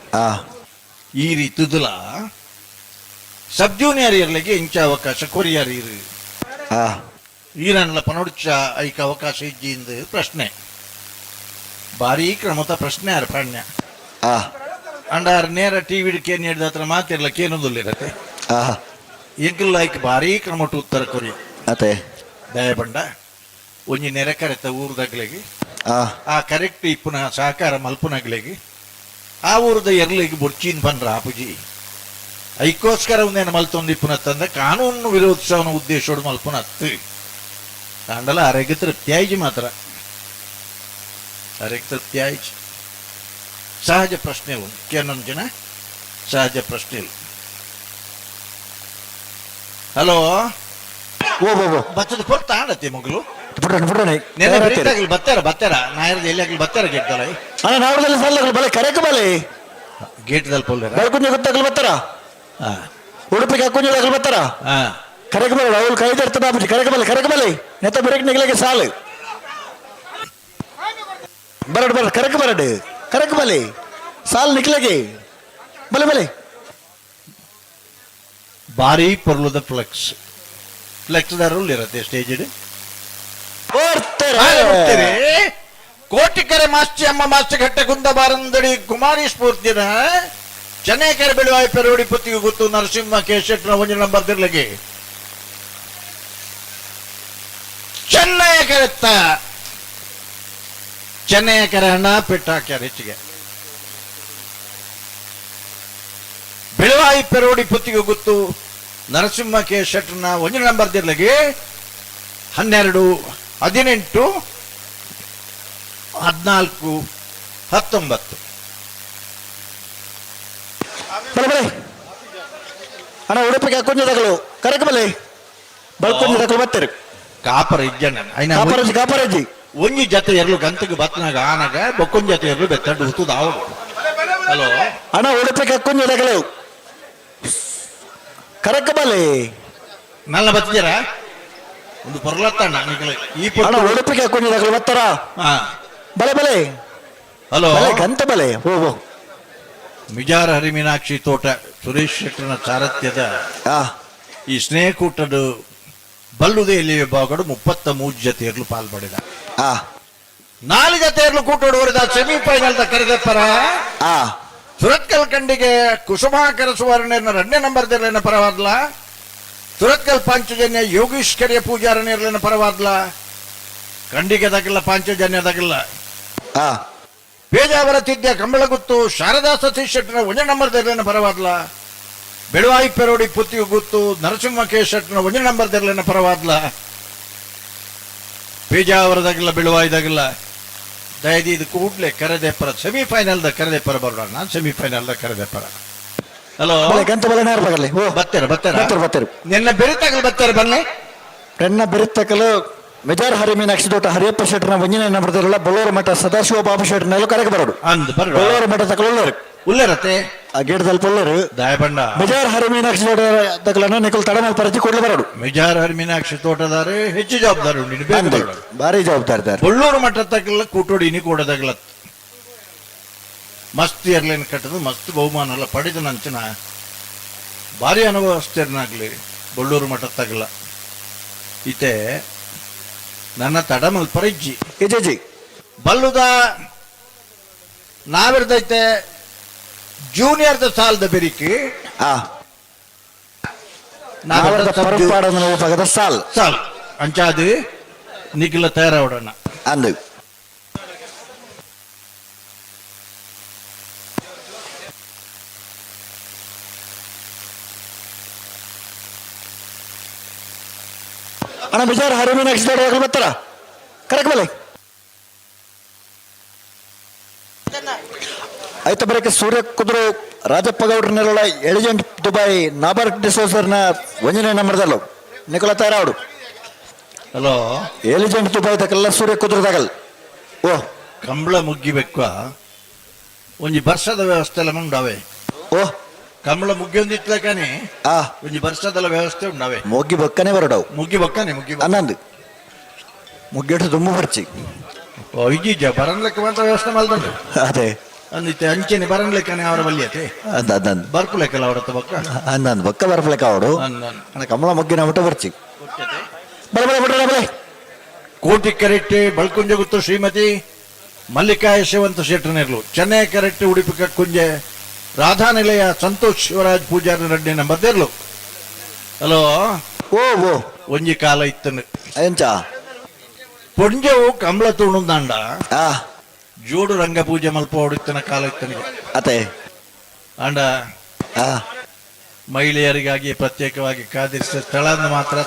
ಈ ರೀತಿದಲ ಸಬ್ ಜೂನಿಯರ್ ಎರ್ಲೆಗೆ ಇಂಚ ಅವಕಾಶ ಕೊರಿಯರ್ ಇರು ಈರನ್ಲ ಪನೋಡ್ಚ ಐಕ ಅವಕಾಶ ಇಜ್ಜಿ ಎಂದು ಪ್ರಶ್ನೆ ಭಾರಿ ಕ್ರಮತ ಪ್ರಶ್ನೆ ಅರ್ಪಣ್ಯ ಅಂಡಾರ್ ನೇರ ಟಿವಿ ಕೇನ್ ಹಿಡಿದ ಹತ್ರ ಮಾತಿರ್ಲ ಕೇನೊಂದಿರತ್ತೆ ಎಂಕಲ್ ಲೈಕ್ ಭಾರಿ ಕ್ರಮಟ್ಟು ಉತ್ತರ ಕೊರಿ ಅತೆ ದಯಬಂಡ ಒಂಜಿ ನೆರೆ ಕರೆತ ಊರ್ದಾಗ್ಲೆಗೆ ಆ ಕರೆಕ್ಟ್ ಇಪ್ಪುನ ಸಹಕಾರ ಮಲ್ಪುನಾಗ್ಲೆಗೆ ಆ ಊರದ ಎರ್ಲಿಗೆ ಬೊರ್ಚಿನ್ ಪನ್ರ ಆಪುಜಿ ಐಕೋಸ್ಕರ ಒಂದೇನು ಮಲ್ತೊಂದು ಇಪ್ಪುನತ್ತಂದ ಕಾನೂನು ವಿರೋಧಿಸವನ ಉದ್ದೇಶೋಡು ಮಲ್ಪುನತ್ತು ಅಂಡಲ ಅರೆಗೆ ತೃಪ್ತಿಯಾಯ್ಜಿ ಮಾತ್ರ ಅರೆಗೆ ತೃಪ್ತಿಯಾಯ್ಜಿ ಸಹಜ ಪ್ರಶ್ನೆ ಉಂಟು ಕೆಲವೊಂದು ಜನ ಸಹಜ ಪ್ರಶ್ನೆ ಇಲ್ಲ ಹಲೋ ಓ ಬಚ್ಚದ ಕೊಡ್ತಾ ಆಡತ್ತೆ ಮಗಳು ಬಿಡ್ರಾಣಿ ಬತ್ತಾರ ನಾಯರದ ಎಲ್ಲಿ ಬತ್ತಾರ ಗೇಟ್ ತಲ ಅಣ್ಣ ನಾವರದಲ್ಲಿ ಸಾಲಗಳು ಬಲೆ ಕರೆಕ ಬಲೆ ಗೇಟ್ ದಲ್ಲಿ ಪೊಲ್ಲೆ ಬಲ್ಕುಂಜ ಗುತ್ತಾಗಲು ಬತ್ತಾರ ಉಡುಪಿಗೆ ಹಾಕುಂಜದಾಗಲು ಬತ್ತಾರ ಕರೆಕ ಬಲೆ ಅವಳು ಕೈದಿರ್ತದ ಆಪುಜಿ ಕರೆಕ ಬಲೆ ನೆತ್ತ ಬರೀಕ್ ನಿಗಲಿಗೆ ಸಾಲು ಬರಡು ಕರೆಕ ಬಲೆ ಸಾಲ್ ನಿಕ್ಲೆಗೆ ಬಲೆ ಬಲೆ ಭಾರಿ ಪೊರ್ಲದ ಫ್ಲೆಕ್ಸ್ ದಾರಲ್ಲಿ ಇರತ್ತೆ ಸ್ಟೇಜ್ ಕೋಟಿಕೆರೆ ಮಾಸ್ತಿ ಅಮ್ಮ ಮಾಸ್ತಿ ಘಟ್ಟ ಕುಂದ ಬಾರಂದಡಿ ಕುಮಾರಿ ಸ್ಫೂರ್ತಿನ ಚೆನ್ನೈಕೆರೆ ಬೆಳುವಾಯಿ ಪೆರೋಡಿ ಪುತ್ತಿಗೆ ಗೊತ್ತು ನರಸಿಂಹ ಕೇಶೆಟ್ನ ಒಂದು ನಂಬರ್ ದಿರ್ಲಿಗೆ ಚೆನ್ನೈಕೆರೆ ಹಣ ಪೆಟ್ಟ ಹಾಕ್ಯಾರ ಹೆಚ್ಚಿಗೆ ಬೆಳುವಾಯಿ ಪೆರೋಡಿ ಪುತ್ತಿಗೆ ಗೊತ್ತು ನರಸಿಂಹ ಕೆ ಶೆಟ್ನ ಒಂದು ನಂಬರ್ ದಿರ್ಲಿಗೆ 12, 18, 14, 19 ಬಲೆ ಅಣ್ಣ ಉಡುಪಿಗೆ ಹಾಕುಂಜದಾಗಲು ಕರೆಕ ಬಲೆ ಬಲ್ಕುಂಜದಾಗಲು ಬತ್ತರು ಕಾಪರ ಇಜ್ಜನ ಕಾಪರಜ್ಜಿ ಒಂಜಿ ಜತೆ ಎರಲು ಗಂತಗೆ ಬತ್ನಾಗ ಆನಾಗ ಬೊಕ್ಕೊಂಜಿ ಜತೆ ಎರಲು ಬೆತ್ತಡ್ಡು ಹುತ್ತದ ಅವಳು ಹಲೋ ಅಣ್ಣ ಉಡುಪಿಗೆ ಹಾಕುಂಜದಾಗಲು ಕರೆಕ ಬಲೆ ನಲ್ಲ ಬತ್ತಿದ್ದೀರಾ ಒಂದು ಪೊರ್ಲತ್ತಣ್ಣ ಈ ಉಡುಪಿಗೆ ಹಾಕುಂಜದಾಗಲು ಬತ್ತಾರ ಬಲೆ ಹಲೋ ಗಂತ ಬಲೆ ಓ ಮಿಜಾರ ಹರಿಮೀನಾಕ್ಷಿ ತೋಟ ಸುರೇಶ್ ಶೆಟ್ಟರ್ನ ಸಾರಥ್ಯದ ಈ ಸ್ನೇಹಕೂಟದ ಬಲ್ಲುದೆಯಲ್ಲಿ ವಿಭಾಗಗಳು 33 ಜತೆಯರ್ಲು ಪಾಲ್ಪಡಿದ 4 ಜತೆಯರ್ಲು ಕೂಟೋಡುವರಿದ ಸೆಮಿಫೈನಲ್ ಕರೆದಪ್ಪರ ಸುರತ್ಕಲ್ ಕಂಡಿಗೆ ಕುಸುಮಾಕರ ಸುವರ್ಣ 2ನೇ ನಂಬರ್ ದಿರ್ಲಿನ ಪರವಾದ್ಲ ಸುರತ್ಕಲ್ ಪಾಂಚಜನ್ಯ ಯೋಗೀಶ್ ಕೆರೆಯ ಪೂಜಾರನ ಇರ್ಲಿನ ಪರವಾದ್ಲ ಕಂಡಿಗೆ ದಗಿಲ್ಲ ಪಾಂಚಜನ್ಯದಾಗಿಲ್ಲ ಪೇಜಾವರ ತಿದ್ಯ ಕಂಬಳಗುತ್ತು ಶಾರದಾ ಸತೀಶ್ ಶೆಟ್ಟನ 1ನೇ ನಂಬರ್ ದಿರ್ಲಿನ ಪರವಾದ್ಲ ಬೆಳುವಾಯಿ ಪೆರೋಡಿ ಪುತ್ತಿಗೆ ಗುತ್ತು ನರಸಿಂಹ ಕೆ ಶೆಟ್ಟನ 1ನೇ ನಂಬರ್ ದಿರ್ಲಿನ ಪರವಾದ್ಲ ಪೇಜಾವರದಾಗಿಲ್ಲ ಬೆಳುವಾಯಿದಾಗಿಲ್ಲ ದಯದಿ ಇದು ಕೂಡ್ಲೆ ಕರೆದೆ ಪರ ಸೆಮಿಫೈನಲ್ ಕರೆದೆ ಪರ ಬರೋಣ ಸೆಮಿಫೈನಲ್ ಕರೆದೆ ಪರ ಹಲೋ ಗಂತ ಬಲೆ ನೇರ ಬಗಲಿ ಬತ್ತಾರ ನಿನ್ನ ಬೆರಿತಾಗಲು ಬತ್ತಾರೆ ಬನ್ನಿ ಬೆನ್ನ ಬೆರಿತಕಲು ಮೆಜಾರ್ ಹರಿಮೀನಾಕ್ಷಿ ತೋಟ ಹರಿಯಪ್ಪ ಶೆಟ್ಟರ್ನ 1ನೇ ನಂಬರ್ ದಿರಲ್ಲ ಬಳ್ಳೂರು ಮಠ ಸದಾಶಿವ ಬಾಬು ಶೆಟ್ಟರ್ನೆಲ್ಲ ಕರೆಗೆ ಬರೋಡು ಬಳ್ಳೂರು ಮಠ ತಕಲು ಉಳ್ಳೇರತ್ತೆ ಆ ಗೇಟ್ದಲ್ಲಿ ಪೊಳ್ಳರು ದಾಯಬಂಡ ಮೆಜಾರ್ ಹರಿಮೀನಾಕ್ಷಿ ತೋಟ ತಕಲನ್ನ ನಿಕಲ್ ತಡಮಲ್ ಪರಿಚಿ ಕೊಡ್ಲಿ ಬರೋಡು ಮೆಜಾರ್ ಹರಿಮೀನಾಕ್ಷಿ ತೋಟದಾರೆ ಹೆಚ್ಚು ಜವಾಬ್ದಾರಿ ಭಾರಿ ಜವಾಬ್ದಾರಿ ಬಳ್ಳೂರು ಮಠ ತಕಲ್ಲ ಕೂಟೋಡಿ ಇನಿ ಕೂಡದಾಗಲ ಮಸ್ತ್ ಏರ್ಲೈನ್ ಕಟ್ಟದು ಮಸ್ತ್ ಬಹುಮಾನ ಎಲ್ಲ ಪಡೆದ ನಂಚಿನ ಭಾರಿ ಅನುಭವಸ್ಥರನಾಗ್ಲಿ ಬಳ್ಳೂರು ಮಠ ತಗಲ ಈತೆ ನನ್ನ ತಡಮಲ್ ಪರಿಜ್ಜಿ ಇಜಿ ಬಲ್ಲುದ ನಾವಿರ್ದೈತೆ ಜೂನಿಯರ್ದ ಸಾಲದ ಬೆರಿಕಿ ನಾಗರದ ಪರಪಾಡನ ಪಗದ ಸಾಲ್ ಸಾಲ್ ಅಂಚಾದು ನಿಖಿಲ ತಯಾರಾವಡಣ್ಣ ಅಂದು ಅಣ್ಣ ಬಿಜಾರ್ ಹರಿಮೀನ್ ಆಕ್ಸಿಡೆಂಟ್ ಬರ್ತಾರ ಕರೆಕ್ಟ್ ಬಲೆ ಐತ ಬರಕ್ಕೆ ಸೂರ್ಯ Kuduru Rajappa ಗೌಡ್ರನ್ನೆಲ್ಲ ಎಲಿಜೆಂಟ್ Dubai ನಾಬರ್ಕ್ ಡಿಸೋಸರ್ನ 1ನೇ ನಂಬರ್ದಲ್ಲೂ ನಿಖಲ ತಯಾರಾವಡು hello ಎಲಿಜೆಂಟ್ Dubai ತಕಲ್ಲ ಸೂರ್ಯ ಕುದುರದಾಗಲ್ ಓ ಕಂಬಳ ಮುಗ್ಗಿಬೇಕ ಒಂಜಿ ವರ್ಷದ ವ್ಯವಸ್ಥೆ ಎಲ್ಲ ಉಂಡಾವೆ ಓ ಕಂಬಳ ಮುಗ್ಗಿ ಒಂದಿಟ್ಲಕಾನೆ ಒಂಜಿ ವರ್ಷದಲ್ಲ ವ್ಯವಸ್ಥೆ ಉಂಡಾವೆ ಮೊಗ್ಗಿ ಬಕ್ಕನೆ ಬರಡವು ಮುಗ್ಗಿ ಬಕ್ಕನೆ ಮುಗ್ಗಿ ಅನ್ನಂದು ಮುಗ್ಗೆಟ್ಟು ತುಂಬ ಬರ್ಚಿ ಈಜೀಜ ಬರನ್ಲೆಕ್ಕ ಮಾತ್ರ ವ್ಯವಸ್ಥೆ ಮಾಡ್ದಂಡು ಅದೇ ಅಂದಿತ್ತೆ ಅಂಚೆನೆ ಬರನ್ಲೆಕ್ಕನೆ ಅವರ ಬಲ್ಲಿಯತೆ ಅಂದ್ ಬರ್ಪುಲೆಕ್ಕಲ್ಲ ಅವರತ್ತ ಬಕ್ಕ ಅಂದ್ ಬಕ್ಕ ಬರ್ಪಲೆಕ್ಕ ಅವಡು ಅಣ್ಣ ಕಮಲ ಮೊಗ್ಗಿನ ಮಟ್ಟ ಬರ್ಚಿ ಬಲ ಬಲ ಬಿಡ್ರ ಬಲೆ ಕೋಟಿ ಕರೆಕ್ಟ್ ಬಳ್ಕುಂಜ ಗುತ್ತು ಶ್ರೀಮತಿ ಮಲ್ಲಿಕಾ ಯಶವಂತ ಶೆಟ್ಟರ್ನೆರ್ಲು ಚೆನ್ನೈ ಕರೆಕ್ಟ್ ಉಡುಪಿ ಕಕ್ಕುಂಜೆ ರಾಧಾನಿಲಯ ಸಂತೋಷ್ ಶಿವರಾಜ್ ಪೂಜಾರಿ ರೆಡ್ಡಿ ನಂಬರ್ದೇರ್ಲು ಹಲೋ ಓ ಓ ಒಂಜಿ ಕಾಲ ಇತ್ತನು ಎಂಚ ಪೊಂಜವು ಕಂಬಳ ತುಣುಂದಾಂಡ ಜೋಡು ರಂಗ ಪೂಜೆ ಮಲ್ಪ ಹೊಡಿತನ ಕಾಲ ಇತ್ತನಿಗೆ ಅತೆ ಅಂಡ ಮಹಿಳೆಯರಿಗಾಗಿ ಪ್ರತ್ಯೇಕವಾಗಿ ಕಾದಿರಿಸಿದ ಸ್ಥಳ ಮಾತ್ರ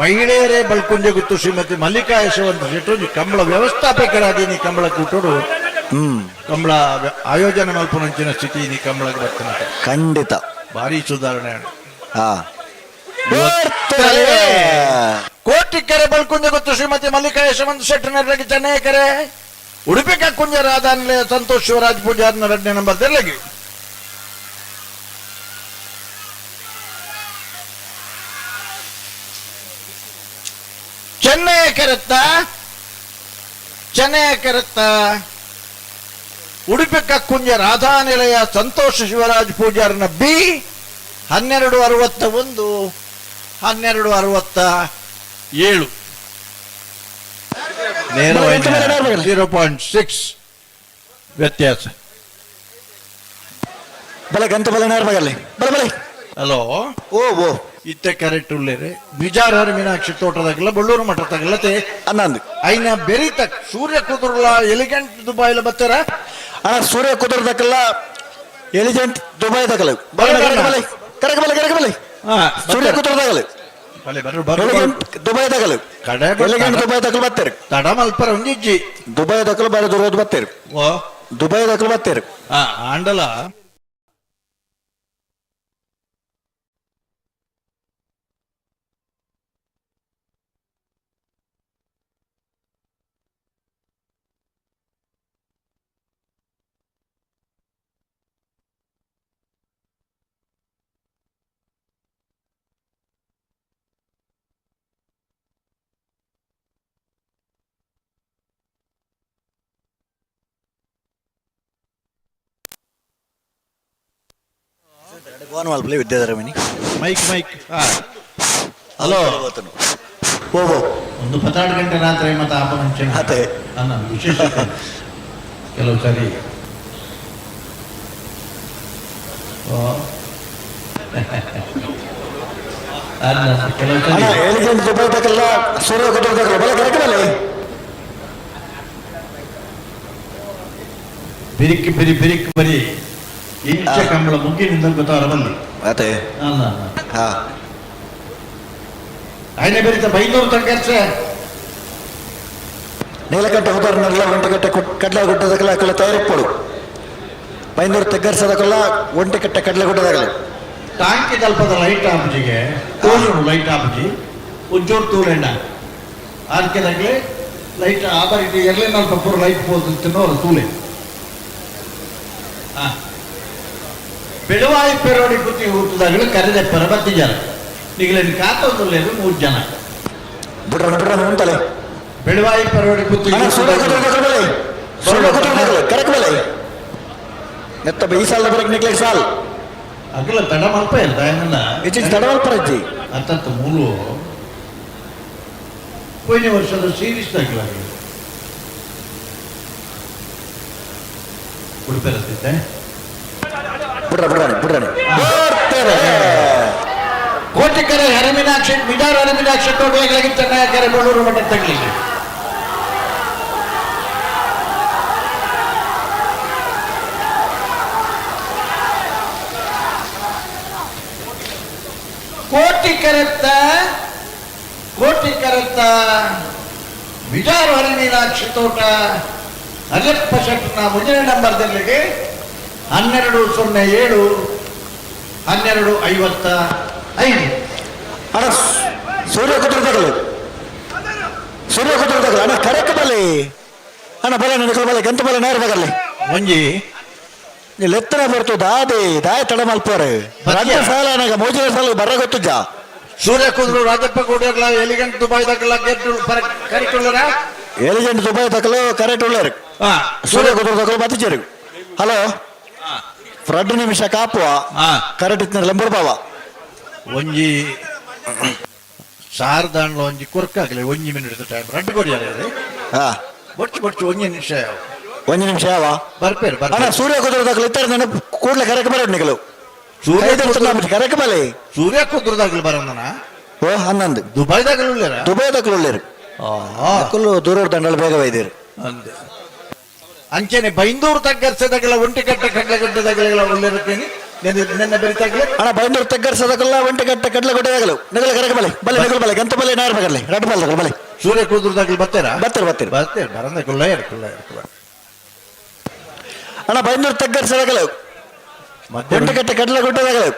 ಮಹಿಳೆಯರೇ ಬಳ್ಕುಂಜೆ ಗುತ್ತು ಶ್ರೀಮತಿ ಮಲ್ಲಿಕಾ ಯಶವಂತ ಶೆಟ್ಟಿ ಕಂಬಳ ವ್ಯವಸ್ಥಾಪಕರಾಗಿ ನೀ ಕಂಬಳ ಕೂಟೋಡು ಕಂಬಳ ಆಯೋಜನೆ ಮಲ್ಪನಂಚಿನ ಸ್ಥಿತಿ ನೀ ಕಂಬಳಕ್ಕೆ ಬರ್ತಾನೆ ಖಂಡಿತ ಭಾರಿ ಸುಧಾರಣೆ ಕೋಟಿ ಕೆರೆ ಬಳ್ಕುಂಜ ಗುತ್ತು ಶ್ರೀಮತಿ ಮಲ್ಲಿಕಾ ಯಶವಂತ ಶೆಟ್ಟರ್ನವರಿಗೆ ಚೆನ್ನೈ ಕೆರೆ ಉಡುಪಿ ಕಕ್ಕುಂಜ ರಾಧಾನಿಲಯ ಸಂತೋಷ್ ಶಿವರಾಜ್ ಪೂಜಾರಿನ 2ನೇ ನಂಬರ್ದಲ್ಲಿಗೆ ಚೆನ್ನೈ ಕೆರೆತ್ತ ಉಡುಪಿ ಕಕ್ಕುಂಜ ರಾಧಾನಿಲಯ ಸಂತೋಷ ಶಿವರಾಜ್ ಪೂಜಾರಿನ ಬಿ 1261 1267 ನೇರವಾಗಿ 0.6 ವ್ಯತ್ಯಾಸ ಬಲೆ ಗಂತ ಬಲೆ ನೇರ ಬಗಲ್ಲಿ ಬಲೆ ಬಲೆ ಹಲೋ ಓ ಓ ಇತ್ತೆ ಕ್ಯಾರೆಟ್ ಉಳ್ಳೇರೆ ಬಿಜಾರ್ ಹರಿ ಮೀನಾಕ್ಷಿ ತೋಟದಾಗಲ್ಲ ಬಳ್ಳೂರು ಮಠ ತಗಲತೆ ಅನ್ನಂದು ಐನ ಬೆರಿತ ಸೂರ್ಯ ಕುದುರ್ಲ ಎಲಿಗೆಂಟ್ ದುಬೈಲ ಬತ್ತಾರ ಅಣ್ಣ ಸೂರ್ಯ ಕುದುರ್ದಕ್ಕಲ್ಲ ಎಲಿಜೆಂಟ್ ದುಬೈ ತಗಲು ಬಲೆ ಬಲೆ ಕರೆಕ ಬಲೆ ಸೂರ್ಯ ಕುದುರ್ದಾಗಲು ದುಬೈ ತಗಲು ಎಲಿಗೆಂಟ್ ದುಬೈ ತಗಲು ಬತ್ತೇರು ತಡ ಮಲ್ಪರ ಒಂಜಿಜ್ಜಿ ದುಬೈ ತಗಲು ಬಾರಿ ದೂರ ಬತ್ತೇರು ದುಬೈ ತಗಲು ಬತ್ತೇರು ಆಂಡಲ ಗೋನ್ವಾಲ್ಪಲ್ಲಿ ವಿದ್ಯಾಧರ ಮನಿ ಮೈಕ್ ಹಲೋ ಓ ಒಂದು 12 ಗಂಟೆ ರಾತ್ರಿ ಮತ್ತೆ ಆಪಂಚ ಅದೇ ವಿಶೇಷ ಕೆಲವು ಸರಿ ಕೆಲವು ಸರಿ ಎಲಿಗೆಂಟ್ ದುಬೈ ತಗಲ್ಲ ಸೂರ್ಯ ಕುದುರ್ದಾಗಲ್ಲ ಬಲೆ ಕರೆಕ ಬಲೆ ಬಿರಿಕ್ ಬರಿ ಇಂಚ ಕಂಬಳ ಮುಗ್ಗಿನಿಂದ ಗೊತ್ತಾರ ಬಲ್ಲಿ ಅದೇ ಆಯ್ನೆ ಬೆರಿತ ಬೈದೂರು ತಗ್ಗರ್ಸ ನೀಲಕಂಠ ಹೋದರ್ನೆಲ್ಲ ಒಂಟಿಕಟ್ಟೆ ಕಡ್ಲೆ ಗುಡ್ಡದಕ್ಕಲ್ಲ ಅಕ್ಕಲ್ಲ ತಯಾರಿಪ್ಪಡು ಬೈಂದೂರು ತೆಗ್ಗರ್ಸದಕ್ಕಲ್ಲ ಒಂಟಿಕಟ್ಟೆ ಕಡ್ಲೆ ಗುಡ್ಡದಾಗಲ್ಲ ಟಾಂಕಿ ತಲುಪದ ಲೈಟ್ ಆಪಜಿಗೆ ತೋಳು ಲೈಟ್ ಆಪಜಿ ಉಜ್ಜೋರು ತೂಲೆಂಡ ಆರ್ಕೆದಾಗಲೇ ಲೈಟ್ ಆಬರಿಗೆ ಎರಲೇ ನಾಲ್ಕು ಪೂರ ಲೈಟ್ ಹೋದ ತಿನ್ನೋರು ತೂಲೆ ಬೆಳವಾಯಿ ಪೆರೋಡಿ ಕುತ್ತಿ ಹುಟ್ಟಿದಾಗಲೂ ಕರೆದೆಪ್ಪರ ಬತ್ತಿಜಾರ ನಿಗಲೇನು ಕಾತೊಂದುಲ್ಲೇನು 3 ಜನ ಬಿಡ್ರ ಉಂಟಲೆ ಬೆಳವಾಯಿ ಪೆರೋಡಿ ಕುತ್ತಿ ಕರೆಕ್ಟ್ ಬಲೆ ನೆತ್ತ ಈ ಸಾಲ ಬರಕ್ ನಿಕ್ಲಿಕ್ಕೆ ಸಾಲ್ ಅಗಲ ತಡ ಮಲ್ಪ ಇರ್ತ ತಡ ಮಲ್ಪ ಇಜ್ಜಿ ಅಂತಂತ ಮೂಲು ಹೋಯ್ನ ವರ್ಷದ ಸೀರೀಸ್ ತಾಗಿಲ್ಲ ಉಡುಪಿ ಬಿಡ್ರಾಣಿ ಕೋಟಿಕೆರೆ ಹರಿಮೀನಾಕ್ಷಿ ಮಿಜಾರ್ ಹರಿಮೀನಾಕ್ಷಿ ತೋಟಗಳಿಗೆ ಚೆನ್ನಕೆರೆ ಬೆಳ್ಳೂರು ಮಠ ತಗಲಿಗೆ ಕೋಟಿ ಕರೆತ್ತ ವಿಜಾರು ಹರಿಮೀನಾಕ್ಷಿ ತೋಟ ಅಲ್ಲಪ್ಪ ಶೆಟ್ಟನ ಮುಂದಿನ ನಂಬರ್ದಲ್ಲಿಗೆ 1207 12:55. ಅಣ್ಣ ಸೂರ್ಯ ಕುದುರೆ ಅಣ್ಣ ಕರೆಕ್ಟ್ ಬಲೆ ಅಣ್ಣ ಬಲೆ ನನಗೆ ಬಲೆ ಗಂತ ಬಲೆ ನೇರ ಬಗಲ್ಲಿ ಒಂಜಿ ಎತ್ತರ ಬರ್ತು ದಾಯ ತಡ ಮಲ್ಪೋರೆ ಸಾಲ ನನಗೆ ಮೋಜಿನ ಸಾಲ ಬರ ಗೊತ್ತುಜ ಸೂರ್ಯ ಕುದುರು ರಾಜಪ್ಪ ಕೂಡಿರ್ಲ ಎಲಿಗೆಂಟ್ ದುಬೈ ತಕ್ಕಲ ಕರೆಕ್ಟ್ ಉಳ್ಳರ ಎಲಿಗೆಂಟ್ ದುಬೈ ತಕ್ಕಲು ಕರೆಕ್ಟ್ ಉಳ್ಳರು ಸೂರ್ಯ ಕುದುರು ತಕ್ಕಲು ಬತ್ತಿಚೇರು ಹಲೋ 2 ನಿಮಿಷ ಕಾಪುವ ಕರೆಕ್ಟ್ ಇತ್ತಿನ ಲಂಬರ್ ಬಾವ ಒಂಜಿ ಸಾರದಾಂಡ್ಲ ಒಂಜಿ ಕೊರ್ಕಾಗ್ಲಿ 1 ಮಿನಿಟ್ ಟೈಮ್ ರಡ್ಡು ಕೊಡಿಯಾರೆ ಬೊಚ್ಚು 1 ನಿಮಿಷ ಯಾವ ಬರ್ಪೇರು ಅಣ್ಣ ಸೂರ್ಯ ಕುದುರೆ ತಕ್ಕಲು ಇತ್ತಾರೆ ನಾನು ಕೂಡಲೇ ಕರೆಕ್ಟ್ ಬರೋದು ನಿಗಲು ಕರೆಕ್ಟ್ ಬಲೆ ಸೂರ್ಯ ಕುದುರದಾಗ್ಲಿ ಬರೋಣ ಓ 11 ದುಬೈದಾಗಲು ಉಳ್ಳೇರು ದೂರ ದಂಡಲು ಬೇಗ ಒಯ್ದಿರು ಅಂದೆ ಅಂಚೆನೆ ಬೈಂದೂರು ತಗ್ಗರ್ಸದಾಗಲ ಒಂಟಿಕಟ್ಟೆ ಕಡ್ಲೆಗಡ್ಡೆದಾಗಲ ಒಳ್ಳೆರುತ್ತೇನೆ ನನ್ನ ಬೆರಿತಾಗಲೇ ಅಣ್ಣ ಬೈಂದೂರು ತಗ್ಗರ್ಸದಾಗಲ್ಲ ಒಂಟಿಕಟ್ಟೆ ಕಡ್ಲೆಗಡ್ಡೆದಾಗಲು ನಿಗಲ ಕರೆಕ್ಟ್ ಬಲೆ ನಿಗಲು ಬಲೆ ಗಂತ ಬಲೆ ನೇರ ಬಗಲ್ಲಿ ರಡ್ ಬಲೆ ಸೂರ್ಯ ಕುದುರದಾಗಲಿ ಬರ್ತೀರಾ ಬರ್ತೀರಿ ಬರಂದ ಕುಳ್ಳ ಅಣ್ಣ ಬೈಂದೂರು ತಗ್ಗರ್ಸದಾಗಲು ಒಂಟಿಕಟ್ಟೆ ಕಡ್ಲೆಗಡ್ಡೆದಾಗಲು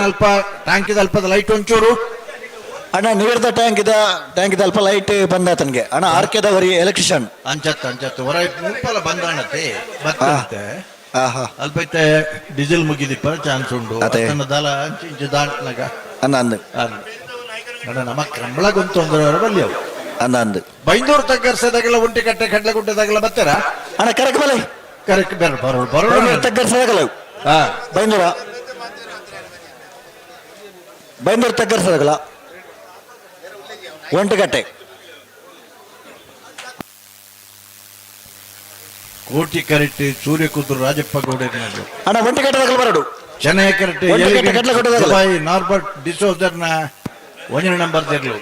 ಅಲ್ಪ ಟ್ಯಾಂಕ್ ಇದೆ ಅಲ್ಪದ ಲೈಟ್ ಒಂಚೂರು ಅಣ್ಣ ನೀರ್ದ ಟ್ಯಾಂಕ್ ಇದೆ ಅಲ್ಪ ಲೈಟ್ ಬಂದ ತನಗೆ ಅಣ್ಣ ಆರ್ಕೆದವರಿ ಎಲೆಕ್ಟ್ರಿಷಿಯನ್ ಅಂಚತ್ತು ಹೊರ ಮುಪ್ಪಲ ಬಂದಾಣತೆ ಬರ್ತಂತೆ ಅಲ್ಪ ಐತೆ ಡೀಸೆಲ್ ಮುಗಿದಿಪ್ಪ ಚಾನ್ಸ್ ಉಂಡು ಅದನ್ನ ದಾಲ ಇಂಚು ದಾಟ್ನಾಗ ಅಣ್ಣ ನಮ್ಮ ಕಂಬಳಗೊಂದು ತೊಂದರೆ ಬಲ್ಲಿ ಅವು ಅಂದು ಬೈಂದೂರು ತಗ್ಗರ್ಸದಾಗೆಲ್ಲ ಒಂಟಿಕಟ್ಟೆ ಕಡ್ಲೆಗುಡ್ಡದಾಗೆಲ್ಲ ಬರ್ತಾರ ಅಣ್ಣ ಕರೆಕ್ಟ್ ಬಲೆ ಕರೆಕ್ಟ್ ಬರೋಣ ತಗ್ಗರ್ಸದಾಗಲ್ಲ ಬೈಂದೂರು ತಗ್ಗರ್ಸದಾಗಲ್ಲ ಒಂಟಿಕಟ್ಟೆ ಕೋಟಿ ಕರೆಕ್ಟ್ ಸೂರ್ಯ ಕುದುರು ರಾಜಪ್ಪ ಗೌಡ ಅಣ್ಣ ಒಂಟಿಕಟ್ಟೆದಾಗಲ್ಲ ಬರೋಡು ಚೆನ್ನೈ ಕರೆಕ್ಟ್ ನಾರ್ಬರ್ಟ್ ಡಿಸೋಜರ್ನ 1 ನಂಬರ್ ತೆರಲು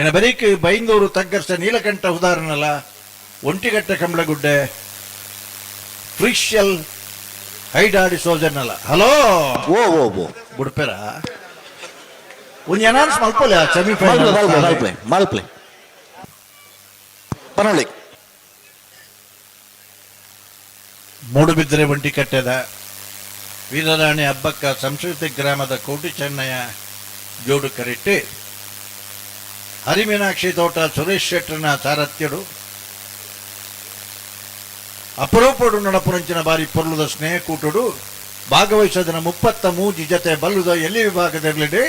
ಏನ ಬರೀಕ್ ಬೈಂದೂರು ತಗ್ಗರ್ಸ ನೀಲಕಂಠ ಉದಾಹರಣಲ್ಲ ಒಂಟಿಗಟ್ಟೆ ಕಂಬಳಗುಡ್ಡೆ ಫ್ರಿಷಲ್ ಹೈಡಾಡಿ ಸೋಜರ್ನಲ್ಲ ಹಲೋ ಓ ಬುಡ್ಪೇರ ಒಂದು ಅನೌನ್ಸ್ ಮಾಡ್ಕೊಳ್ಳಿ ಸೆಮಿಫೈನಲ್ ಮಾಲ್ಪ್ಲೆ ಪನೋಳಿ ಮೂಡುಬಿದ್ರೆ ಒಂಟಿಕಟ್ಟೆದ ವೀರರಾಣಿ ಹಬ್ಬಕ್ಕ ಸಂಸ್ಕೃತಿ ಗ್ರಾಮದ ಕೋಟಿ ಚೆನ್ನಯ್ಯ ಜೋಡು ಕರೆಟ್ಟು ಹರಿಮೀನಾಕ್ಷಿ ತೋಟ ಸುರೇಶ್ ಶೆಟ್ಟರ್ನ ಸಾರಥ್ಯಡು ಅಪರೂಪಡು ನಡಪುರಂಚಿನ ಬಾರಿ ಪೊರ್ಲುದ ಸ್ನೇಹ ಕೂಟುಡು ಭಾಗವಹಿಸೋದನ್ನ 33 ಜೊತೆ ಬಲ್ಲುದ ಎಲ್ಲಿ ವಿಭಾಗದಲ್ಲಿ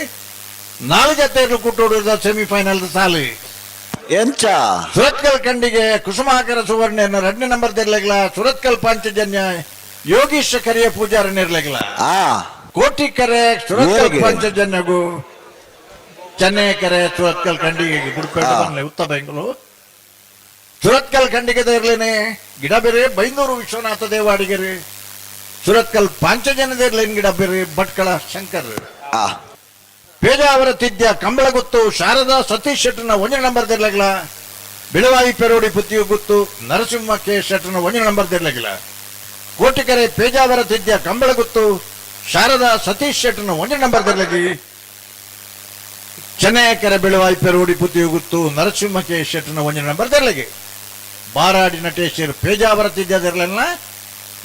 4 ಜೊತೆ ಕೂಟೋಡುದ ಸೆಮಿಫೈನಲ್ ಸಾಲಿ ಎಂಚ ಸುರತ್ಕಲ್ ಕಂಡಿಗೆ ಕುಸುಮಾಕರ ಸುವರ್ಣ 2 ನಂಬರ್ ತೆರಲೆಗ್ಲ ಸುರತ್ಕಲ್ ಪಾಂಚಜನ್ಯ ಯೋಗೀಶ ಕರಿಯ ಪೂಜಾರ ನಿರ್ಲೆಗ್ಲ ಕೋಟಿ ಕರೆ ಸುರತ್ಕಲ್ ಪಾಂಚಜನ್ಯಗೂ ಚೆನ್ನೈ ಕೆರೆ ಸುರತ್ಕಲ್ ಕಂಡಿಗೆ ಗುಡ್ಪೇಟೆ ಉತ್ತರ ಬೆಂಗಳೂರು ಸುರತ್ಕಲ್ ಕಂಡಿಗೆ ಇರ್ಲೇನೆ ಗಿಡ ಬೇರೆ ಬೈಂದೂರು ವಿಶ್ವನಾಥ ದೇವಾಡಿಗೆರೆ ಸುರತ್ಕಲ್ ಪಾಂಚಜನ್ಯದಿರ್ಲೇನ್ ಗಿಡ ಬೇರೆ ಭಟ್ಕಳ ಶಂಕರ್ ಪೇಜಾವರ ತಿದ್ಯ ಕಂಬಳಗುತ್ತು ಶಾರದಾ ಸತೀಶ್ ಶೆಟ್ಟರ್ನ 1 ನಂಬರ್ ತೆರಲೆಗ್ಲ ಬಿಳವಾಯಿ ಪೆರೋಡಿ ಪುತ್ತಿಯು ಗುತ್ತು ನರಸಿಂಹ ಕೆ ಶೆಟ್ಟರ್ನ 1 ನಂಬರ್ ತೆರಲೆಗ್ಲ ಕೋಟಿಕೆರೆ ಪೇಜಾವರ ತಿದ್ಯ ಕಂಬಳಗುತ್ತು ಶಾರದಾ ಸತೀಶ್ ಶೆಟ್ಟರ್ನ 1 ನಂಬರ್ ತೆರಲಗಿ ಚೆನ್ನೈ ಕೆರೆ ಬಿಳವಾಯಿ ಪೆರೋಡಿ ಪುತ್ತಿಯು ಗುತ್ತು ನರಸಿಂಹ ಕೆ ಶೆಟ್ಟರ್ನ 1 ನಂಬರ್ ತೆರಲಗಿ ಬಾರಾಡಿ ನಟೇಶ್ವರ್ ಪೇಜಾವರ ತಿದ್ಯದಿರ್ಲಿಲ್ಲ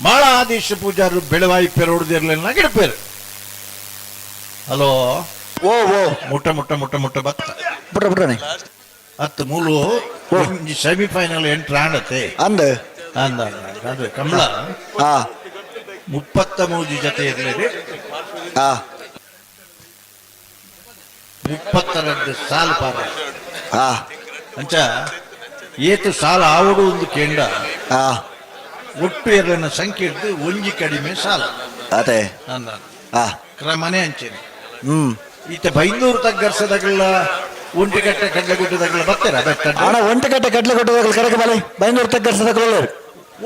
ಮಾಳ ಆದೀಶ ಪೂಜಾರು ಬೆಳವಾಯಿ ಪೆರೋಡಿದಿರ್ಲಿಲ್ಲ ಗಿಡಪೇರು ಹಲೋ ಓ ಮುಟ್ಟ ಬತ್ತ ಬಿಟ್ರೆ 10 ಮೂಲು ಸೆಮಿಫೈನಲ್ ಎಂಟ್ರ್ ಆಡತ್ತೆ ಅಂದ ಕಮಲ 33 ಜೊತೆ ಇರಲಿ 32 ಸಾಲು ಪಾರ ಅಂಚ ಏತು ಸಾಲ ಆವಡು ಒಂದು ಕೇಂದ್ರ ಒಟ್ಟು ಎರಡನ ಸಂಖ್ಯೆ ಇದ್ದು ಒಂಜಿ ಕಡಿಮೆ ಸಾಲ ಅದೇ ಕ್ರಮನೇ ಅಂಚೇನೆ ಈತ ಬೈಂದೂರು ತಗ್ಗರ್ಸದಾಗಲ್ಲ ಒಂಟಿಕಟ್ಟೆ ಕಡ್ಲೆಗುಡ್ಡದಾಗಲ್ಲ ಬರ್ತೀರಾ ಅಣ್ಣ ಒಂಟಿಕಟ್ಟೆ ಕಡ್ಲೆಗುಡ್ಡದಾಗಲ್ಲ ಕರೆಗೆ ಬಲೆ ಬೈಂದೂರು ತಗ್ಗರ್ಸದಾಗಲ್ಲ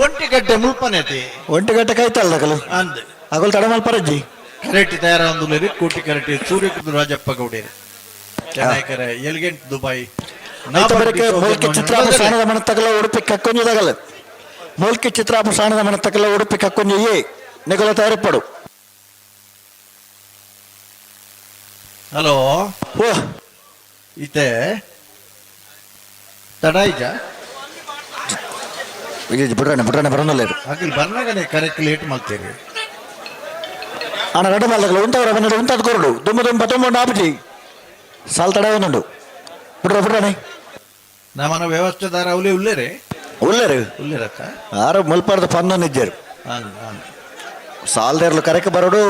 ಒಂಟಿಕಟ್ಟೆ ಮುಲ್ಪನೇತಿ ಒಂಟಿಕಟ್ಟೆ ಕೈತಲ್ದಾಗಲ್ಲ ಅಂದ್ ಅಗಲ್ ತಡ ಮಲ್ಪರಜ್ಜಿ ಕರೆಕ್ಟ್ ತಯಾರಾಂದುಲೇರಿ ಕೋಟಿ ಕರೆಕ್ಟ್ ಸೂರ್ಯಕುಂದು ರಾಜಪ್ಪ ಗೌಡೇರಿ ಚೆನ್ನೈಕರ ಎಲಿಗೆಂಟ್ ದುಬೈ ಮೂಲ್ಕಿ ಚಿತ್ರಾಪಸಾಣದ ಮನತಕಲ ಉಡುಪಿ ಕಕ್ಕೊಂಜಿದಾಗಲ್ಲ ಮೂಲ್ಕಿ ಚಿತ್ರಾಪಸಾಣದ ಮನತಕಲ ಉಡುಪಿ ಕಕ್ಕೊಂಜಿ ನಿಗಲ ತಯಾರಿಪಡು. ಹಲೋ ಓ ಇತ್ತೆ ತಡಾಯ್ಜ ಬಿಡ್ರಾನೆ ಬರೋಲ್ಲ ಹಾಗೆ ಬರ್ನಾಗನೆ ಕರೆಕ್ಟ್ ಲೇಟ್ ಮಾಡ್ತೇವೆ ಅಣ್ಣ ರೆಡ ಮಾಲ್ದಗಲ ಉಂತವರ ಬನ್ನಡು ಉಂತದ ಕೊರಡು ದುಂಬ ತೊಂಬ ಆಪಜಿ ಸಾಲ್ ತಡವನುಂಡು ಬಿಡ್ರಾನೆ ನಮ್ಮನ ವ್ಯವಸ್ಥೆದಾರ ಅವಲೇ ಉಳ್ಳೇರೆ ಉಳ್ಳೇರಕ್ಕ ಆರು ಮಲ್ಪಾರ್ದ ಪನ್ನೊಂದು ಇಜ್ಜರು ಸಾಲ್ದೇರ್ಲು ಕರೆಕ ಬರೋಡು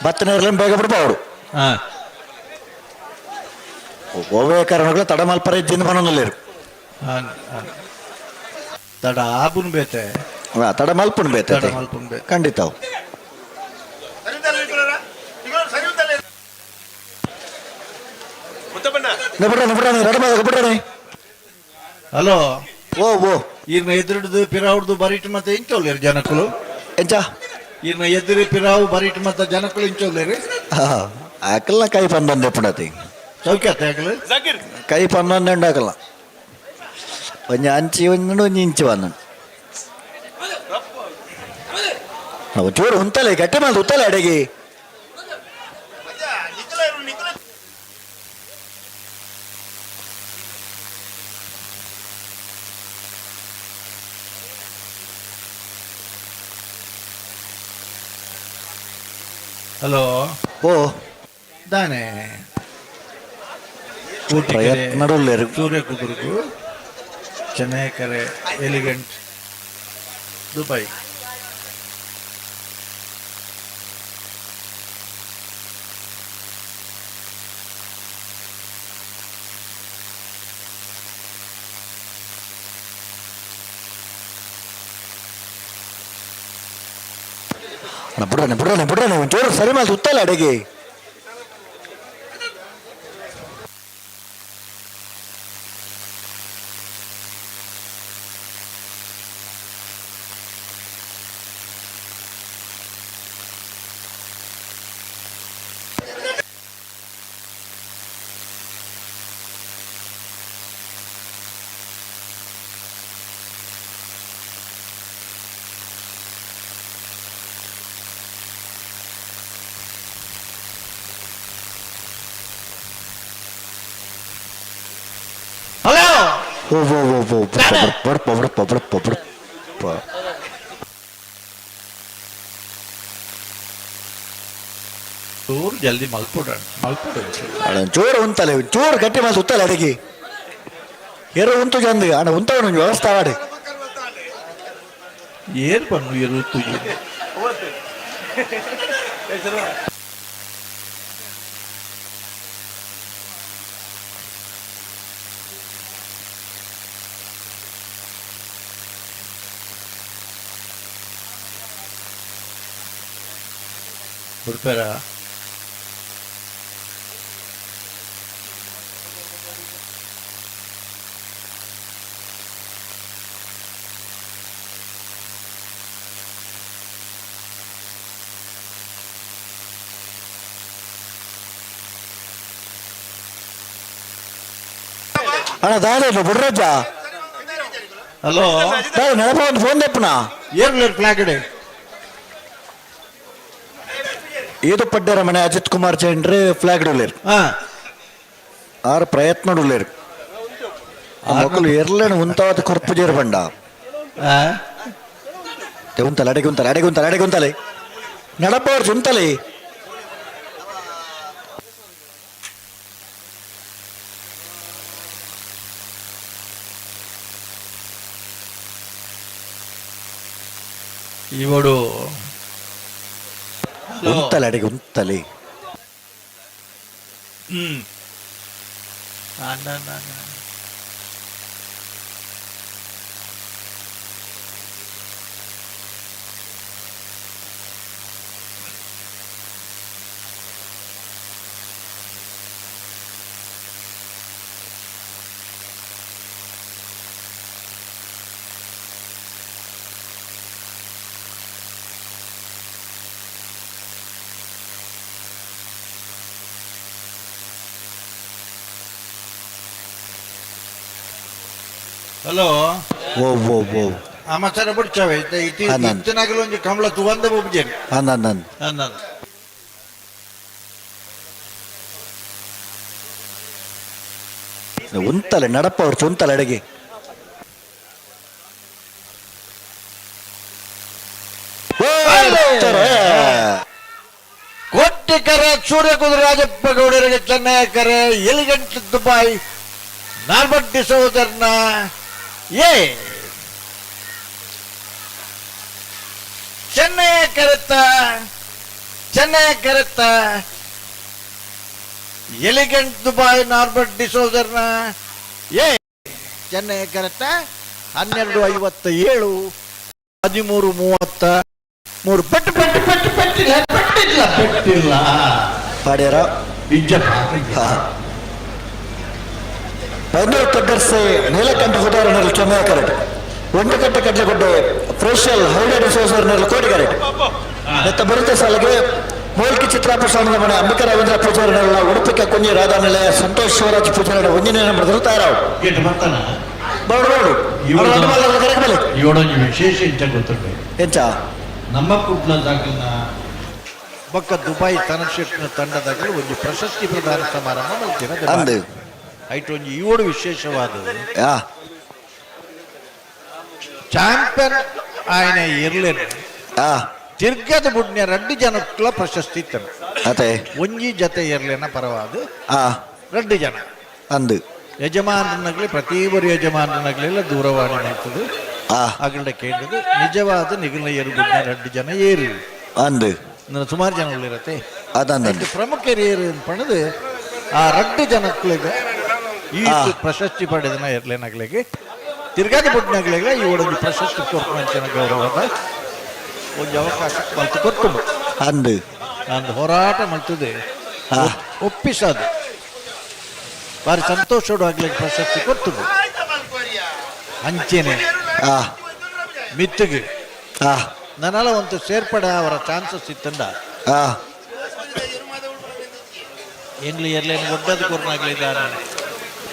ಬತ್ತನೇರ್ಲ ಬೇಗ ಬಿಡ್ಬಾವಡು ಓವೇ ಕಾರಣಗಳು ತಡ ಮಲ್ಪರ ಇಜ್ಜಿನ ಪನ್ನೊಂದು ತಡ ಆಪುನ್ ಬೇತೆ ತಡ ಮಲ್ಪುನ್ ಬೇತೆ ಖಂಡಿತ ಹಲೋ ಓ ಈರ್ನ ಎದುರುಡ್ದು ಪಿರಾವುಡ್ದು ಬರೀಟ್ ಮತ್ತೆ ಇಂಚೋಲ್ಲೇರಿ ಜನಕ್ಕಳು ಎಂಚ ಈರ್ನ ಎದುರು ಪಿರಾವು ಬರೀಟ್ ಮತ್ತೆ ಜನಕ್ಕಳು ಇಂಚೋಲ್ಲೇರಿ ಆಕಲ್ನ ಕೈ ಪನ್ನೊಂದು ಎಪ್ಪಡತಿ ಸೌಖ್ಯ ಆಕಲು ಕೈ ಪನ್ನೊಂದು ഉണ്ടാക്കಲ್ಲ ಒಂಜಿ ಅಂಚಿ ಒಂಜಿ ಇಂಚು ವನ್ನ ಚೂರು ಉಂತಲೆ ಗಟ್ಟಿ ಮಾಲ್ ಉತ್ತಲೆ ಅಡೆಗೆ ಹಲೋ ಓ ದಾನೆ ನಡುಲ್ಲೇರು ಸೂರ್ಯ ಕುದುರ್ಗು ಚೆನ್ನೈಕರೆ ಎಲಿಗೆಂಟ್ ದುಬೈ ಬಿಡ್ರಾನೆ ಒಂಚೂರು ಸರಿ ಮಾಲ್ ಉತ್ತಲ್ಲ ಅಡೆಗೆ ಹಲೋ ಚೂರು ಜಲ್ದಿ ಮಲ್ಪುಡ ಚೂರು ಉಂತಲೆ ಚೂರು ಗಟ್ಟಿ ಮಾಲ್ ಉತ್ತಲೆ ಅಡೆಗೆ ಎರು ಉಂಟು ಚಂದ ಅಣ್ಣ ಉಂತವನು ವ್ಯವಸ್ಥೆ ಆಡಿ ಏನ್ ಪಣ್ಣು ಇರುತ್ತು ಬಿಡ್ಬೇರ ಅಣ್ಣ ದಾಳಿ ಬುಡ್ರಜ್ಜ ಹಲೋ ನೆನಪ ಒಂದು ಫೋನ್ ತೆಪ್ಪನ ಏರ್ಲೇರ್ ಪ್ಲಾಕಡೆ ಇದು ಪಡ್ಡರ ಮನೆ ಅಜಿತ್ ಕುಮಾರ್ ಚಂಡ್ರೆ ಫ್ಲಾಗ್ ಡೊಲೇರ್ ಆರು ಪ್ರಯತ್ನ ಡೊಲೇರ್ ಆ ಮಕ್ಕಳು ಎರ್ಲೇನು ಉಂತಾವತ್ತು ಕೊರ್ಪು ಜೇರು ಬಂಡ ಉಂತಲೆ ಅಡೆಗುಂತಲೆ ನಡಪವ್ರು ಉಂತಲೆ ಇವಡು ಉಂತಲೆ ಅಡೆಗೆ ಉಂತಲೆ ಹಲೋ ಓ ಓ ಓ ಆಮಾಚಾರ ಬಿಡ್ಚಾವೆ ಇತ್ತಿನಾಗಲು ಒಂಜಿ ಕಮಲ ತುವಂದ ಬುಬ್ಜೇನೆ ಅಂದ ಉಂತಲೆ ನಡಪ ಅವ್ರು ಉಂತಲೆ ಅಡಗೆ ಕೊಟ್ಟಿಕರ ಸೂರ್ಯಕುದ್ರ ರಾಜಪ್ಪ ಗೌಡರಿಗೆ ಚೆನ್ನೈಕರೆ ಎಲಿಗೆಂಟ್ ದುಬಾಯ್ ನಾರ್ಮಲ್ ಡಿಸೋದರ್ನ ಏ ಚೆನ್ನೈ ಕರೆತ್ತ ಎಲಿಗೆಂಟ್ ದುಬಾಯ್ ನಾರ್ಬರ್ಟ್ ಡಿಸೋದರ್ನ ಏ ಚೆನ್ನೈ ಕರೆತ್ತ 12:57 13:33 ಪೆಟ್ಟಿಲ್ಲ ಪಾಡ್ಯಾರ ಬೆಂಗಳೂರು ತಗ್ಗರ್ಸೆ ನೀಲಕಂಠ ಉದಾಹರಣೆಯಲ್ಲಿ ಚೆನ್ನೈ ಕರೆಕ್ಟ್ ಒಂಟಕಟ್ಟ ಕಡ್ಲೆಗುಡ್ಡೆ ಫ್ರೆಶಲ್ ಹೌಡೆ ಡಿಸೋಸರ್ನಲ್ಲಿ ಕೋಟಿ ಕರೆಕ್ಟ್ ನೆತ್ತ ಬರುತ್ತೆ ಸಾಲಿಗೆ ಮೂಲ್ಕಿ ಚಿತ್ರಾಪುಷ್ಪದ ಮನೆ ಅಂಬಿಕಾ ರವೀಂದ್ರ ಪೂಜಾರಿನೆಲ್ಲ ಉಡುಪಿಕ ಕುಂಜಿ ರಾಧಾನಿಲಯ ಸಂತೋಷ್ ಶಿವರಾಜ್ ಪೂಜಾರಿ ಒಂಜಿನ ನಂಬರ್ ತಾರಾವ್ ಇವಡೊಂದು ವಿಶೇಷ ಇಂಚ ಗೊತ್ತುಂಟು ಎಂಚ ನಮ್ಮ ಕುಟ್ಲದಾಗಲಿನ ಬೊಕ್ಕ ದುಬೈ ತನಶೆಟ್ನ ತಂಡದಾಗಲು ಒಂದು ಪ್ರಶಸ್ತಿ ಪ್ರದಾನ ಸಮಾರಂಭ ಮಲ್ತಿನ ಐಟ್ ಒಂದು ಇವಡು ವಿಶೇಷವಾದದ್ದು ಚಾಂಪಿಯನ್ ఆయన ಇರ್ಲೇನೆ ತಿರ್ಗದ ಬುಡ್ನ್ಯ 2 ಜನಕ್ಕಲ ಪ್ರಶಸ್ತಿ ಇತ್ತನು ಅದೇ ಒಂಜಿ ಜತೆ ಇರ್ಲೇನ ಪರವಾದ 2 ಜನ ಅಂದು ಯಜಮಾನನಾಗಲಿ ಪ್ರತಿಯೊಬ್ಬರು ಯಜಮಾನನಾಗಲಿಲ್ಲ ದೂರವಾಣಿ ಮಾಡ್ತದೆ ಅಗಲಡೆ ಕೇಳಿದ್ದು ನಿಜವಾದ ನಿಗಲ ಏರುಗುಡ್ನ 2 ಜನ ಏರಿ ಅಂದು ಸುಮಾರು ಜನಗಳಿರತ್ತೆ ಅದಂದು ಪ್ರಮುಖ ಏರು ಪಣದು ಆ 2 ಜನಕ್ಕೆ ಈ ಪ್ರಶಸ್ತಿ ಪಡೆದನ ಇರ್ಲೇನಾಗ್ಲಿಗೆ ತಿರ್ಗಾದ ಬುಡ್ನಾಗ್ಲಿಗೆ ಈ ಒಂದು ಪ್ರಶಸ್ತಿ ಕೊರ್ಪಂಚನ ಗೌರವದ ಒಂದು ಅವಕಾಶ ಮಲ್ತು ಕೊಟ್ಟು ಅಂದು ಅಂದು ಹೋರಾಟ ಮಲ್ತದೆ ಒಪ್ಪಿಸೋದು ಬಾರಿ ಸಂತೋಷಡು ಆಗ್ಲಿಕ್ಕೆ ಪ್ರಶಸ್ತಿ ಕೊಟ್ಟದು ಅಂಚೆನೆ ಮಿತ್ತಿಗೆ ನನ್ನೆಲ್ಲ ಒಂದು ಸೇರ್ಪಡೆ ಅವರ ಚಾನ್ಸಸ್ ಇತ್ತಂಡ ಎಂಗ್ಲಿ ಎರ್ಲೇನು ಒಡ್ಡದು ಕೊರ್ನಾಗ್ಲಿದ್ದಾನೆ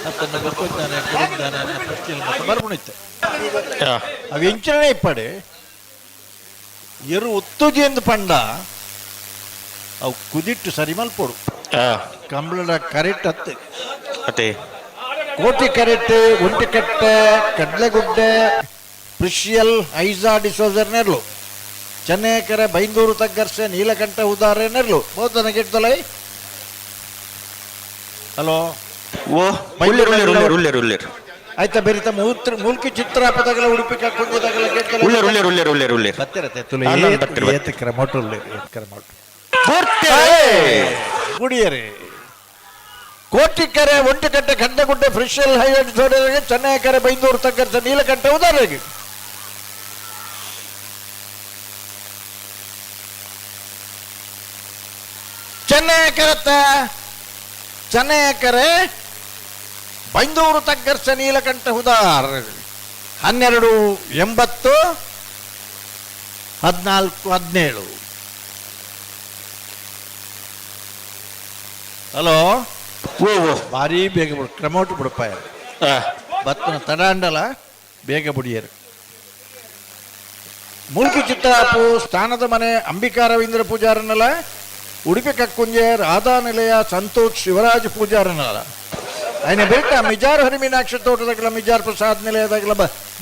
ಅತ್ತನ್ನು ಗೊತ್ತಿದ್ದಾನೆ ಕೊಡಿದ್ದಾನೆ ಅನ್ನೋ ಪ್ರಶ್ನೆ ಮತ್ತೆ ಬರ್ಬಿಡುತ್ತೆ ಅವು ಎಂಚನೇ ಇಪ್ಪಡೆ ಎರು ಒತ್ತುಜಿ ಎಂದು ಪಂಡ ಅವು ಕುದಿಟ್ಟು ಸರಿ ಮಲ್ಪೋಡು ಕಂಬಳದ ಕರೆಕ್ಟ್ ಅತ್ತೆ ಕೋಟಿ ಕರೆಕ್ಟ್ ಒಂಟಿಕಟ್ಟೆ ಕಡ್ಲೆಗುಡ್ಡೆ ಪ್ರಿಷಿಯಲ್ ಐಜಾ ಡಿಸೋಜರ್ನೆರ್ಲು ಚೆನ್ನೈಕೆರೆ ಬೈಂದೂರು ತಗ್ಗರ್ಸೆ ನೀಲಕಂಠ ಉದಾಹರಣೆರ್ಲು ಬಹುತ ನೆಗೆಟ್ದಲೈ ಹಲೋ ಆಯ್ತಾ ಬೆರಿತ ಮೂಲ್ಕಿ ಚಿತ್ರಾಪದಗಳ ಉಡುಪಿ ಕುಂಜದಗಳ ಗುಡಿಯರೆ ಕೋಟಿಕೆರೆ ಒಂಟಿಕಟ್ಟೆ ಕಂಡಗುಡ್ಡೆ ಫ್ರಿಷಲ್ ಹೈವೇಟ್ ಜೋಡಿಗೆ ಚೆನ್ನೈಕೆರೆ ಬೈಂದೂರು ತಗ್ಗರ್ಸ ನೀಲಕಂಠ ಉದಾಹರಣೆಗೆ ಚೆನ್ನೈಕೆರೆ ಬೈಂದೂರು ತಗ್ಗರ್ಸ ನೀಲಕಂಠ ಉದಾಹರಣೆ 12:80 14:17 ಹಲೋ ಭಾರಿ ಬೇಗ ಬಿಡು ಕ್ರಮೋಟ್ ಬಿಡಪ್ಪ ಬತ್ತನ ತಡಾಂಡಲ ಬೇಗ ಬುಡಿಯರು ಮೂಲ್ಕಿ ಚಿತ್ತಾಪು ಸ್ಥಾನದ ಮನೆ ಅಂಬಿಕಾ ರವೀಂದ್ರ ಪೂಜಾರನಲ್ಲ ಉಡುಪಿ ಕಕ್ಕುಂಜೆ ರಾಧಾನಿಲಯ ಸಂತೋಷ್ ಶಿವರಾಜ್ ಪೂಜಾರನಲ್ಲ ఆయన ಬೆಟ್ಟ ಮಿಜಾರ್ ಹರಿಮೀನಾಕ್ಷ ತೋಟದಾಗಲ ಮಿಜಾರ್ ಪ್ರಸಾದ್ ನಿಲಯದಾಗಲ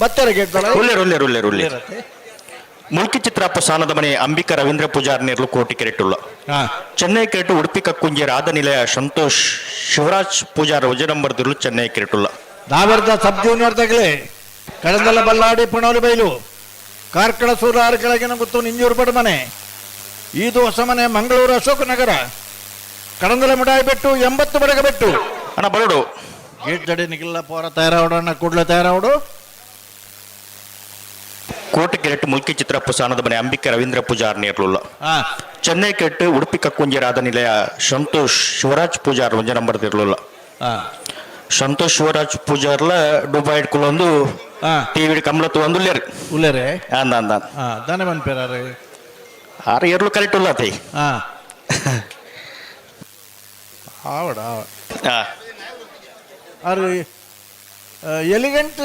ಬತ್ತರ ಗೆದ್ದಲ್ಲ ಮುಲ್ಕಿ ಚಿತ್ರಾಪ ಸಾನದ ಮನೆ ಅಂಬಿಕಾ ರವೀಂದ್ರ ಪೂಜಾರ್ ನೇರ್ಲು ಕೋಟಿ ಕೆರೆಟ್ಟುಲ್ಲ ಚೆನ್ನೈ ಕೆರೆಟ್ಟು ಉಡುಪಿ ಕಕ್ಕುಂಜೆ ರಾಧ ನಿಲಯ ಸಂತೋಷ್ ಶಿವರಾಜ್ ಪೂಜಾರ್ ವಜನಂಬರ್ದಿರ್ಲು ಚೆನ್ನೈ ಕೆರೆಟ್ಟುಲ್ಲ ದಾವರ್ದ ಸಬ್ ಜೂನಿಯರ್ದಾಗಲೇ ಕಡಂದಲ ಬಲ್ಲಾಡಿ ಪುಣೋಲಿ ಬೈಲು ಕಾರ್ಕಳ ಸೂರಾರು ಕೆಳಗಿನ ಗೊತ್ತು ನಿಂಜೂರು ಬಡ ಮನೆ ಇದು ಹೊಸ ಮನೆ ಮಂಗಳೂರು ಅಶೋಕ ನಗರ ಕಡಂದಲ ಮುಡಾಯಿ ಬೆಟ್ಟು 80 ಬಡಗ ಬೆಟ್ಟು ಅಣ್ಣ ಬರೋಡು ಗೇಟ್ ಜಡೆ ನಿಗಿಲ್ಲ ಪೋರ ತಯಾರಾವಡು ಅಣ್ಣ ಕೂಡ್ಲೆ ತಯಾರಾವಡು ಕೋಟೆ ಕೆರೆಟ್ಟು ಮುಲ್ಕಿ ಚಿತ್ರಪ್ಪ ಸಾನದ ಮನೆ ಅಂಬಿಕಾ ರವೀಂದ್ರ ಪೂಜಾರ್ ನೇರ್ಲುಲ್ಲ ಚೆನ್ನೈ ಕೆರೆಟ್ಟು ಉಡುಪಿ ಕಕ್ಕುಂಜೆ ರಾಧ ನಿಲಯ ಸಂತೋಷ್ ಶಿವರಾಜ್ ಪೂಜಾರ್ ಒಂಜ ನಂಬರ್ ತಿರ್ಲುಲ್ಲ ಸಂತೋಷ್ ಶಿವರಾಜ್ ಪೂಜಾರ್ಲ ಡುಬಾ ಇಟ್ಕೊಳ್ಳೊಂದು ಟಿವಿ ಕಮಲತ್ತು ಒಂದು ಉಲ್ಲೇರೆ ಅಂದ ದಾನೆ ಮನ್ಪೇರಾರೆ ಆರು ಏರ್ಲು ಕರೆಕ್ಟ್ ಉಲ್ಲ ತೈ ಆವಡ ಅರೆ ಎಲಿಗೆಂಟ್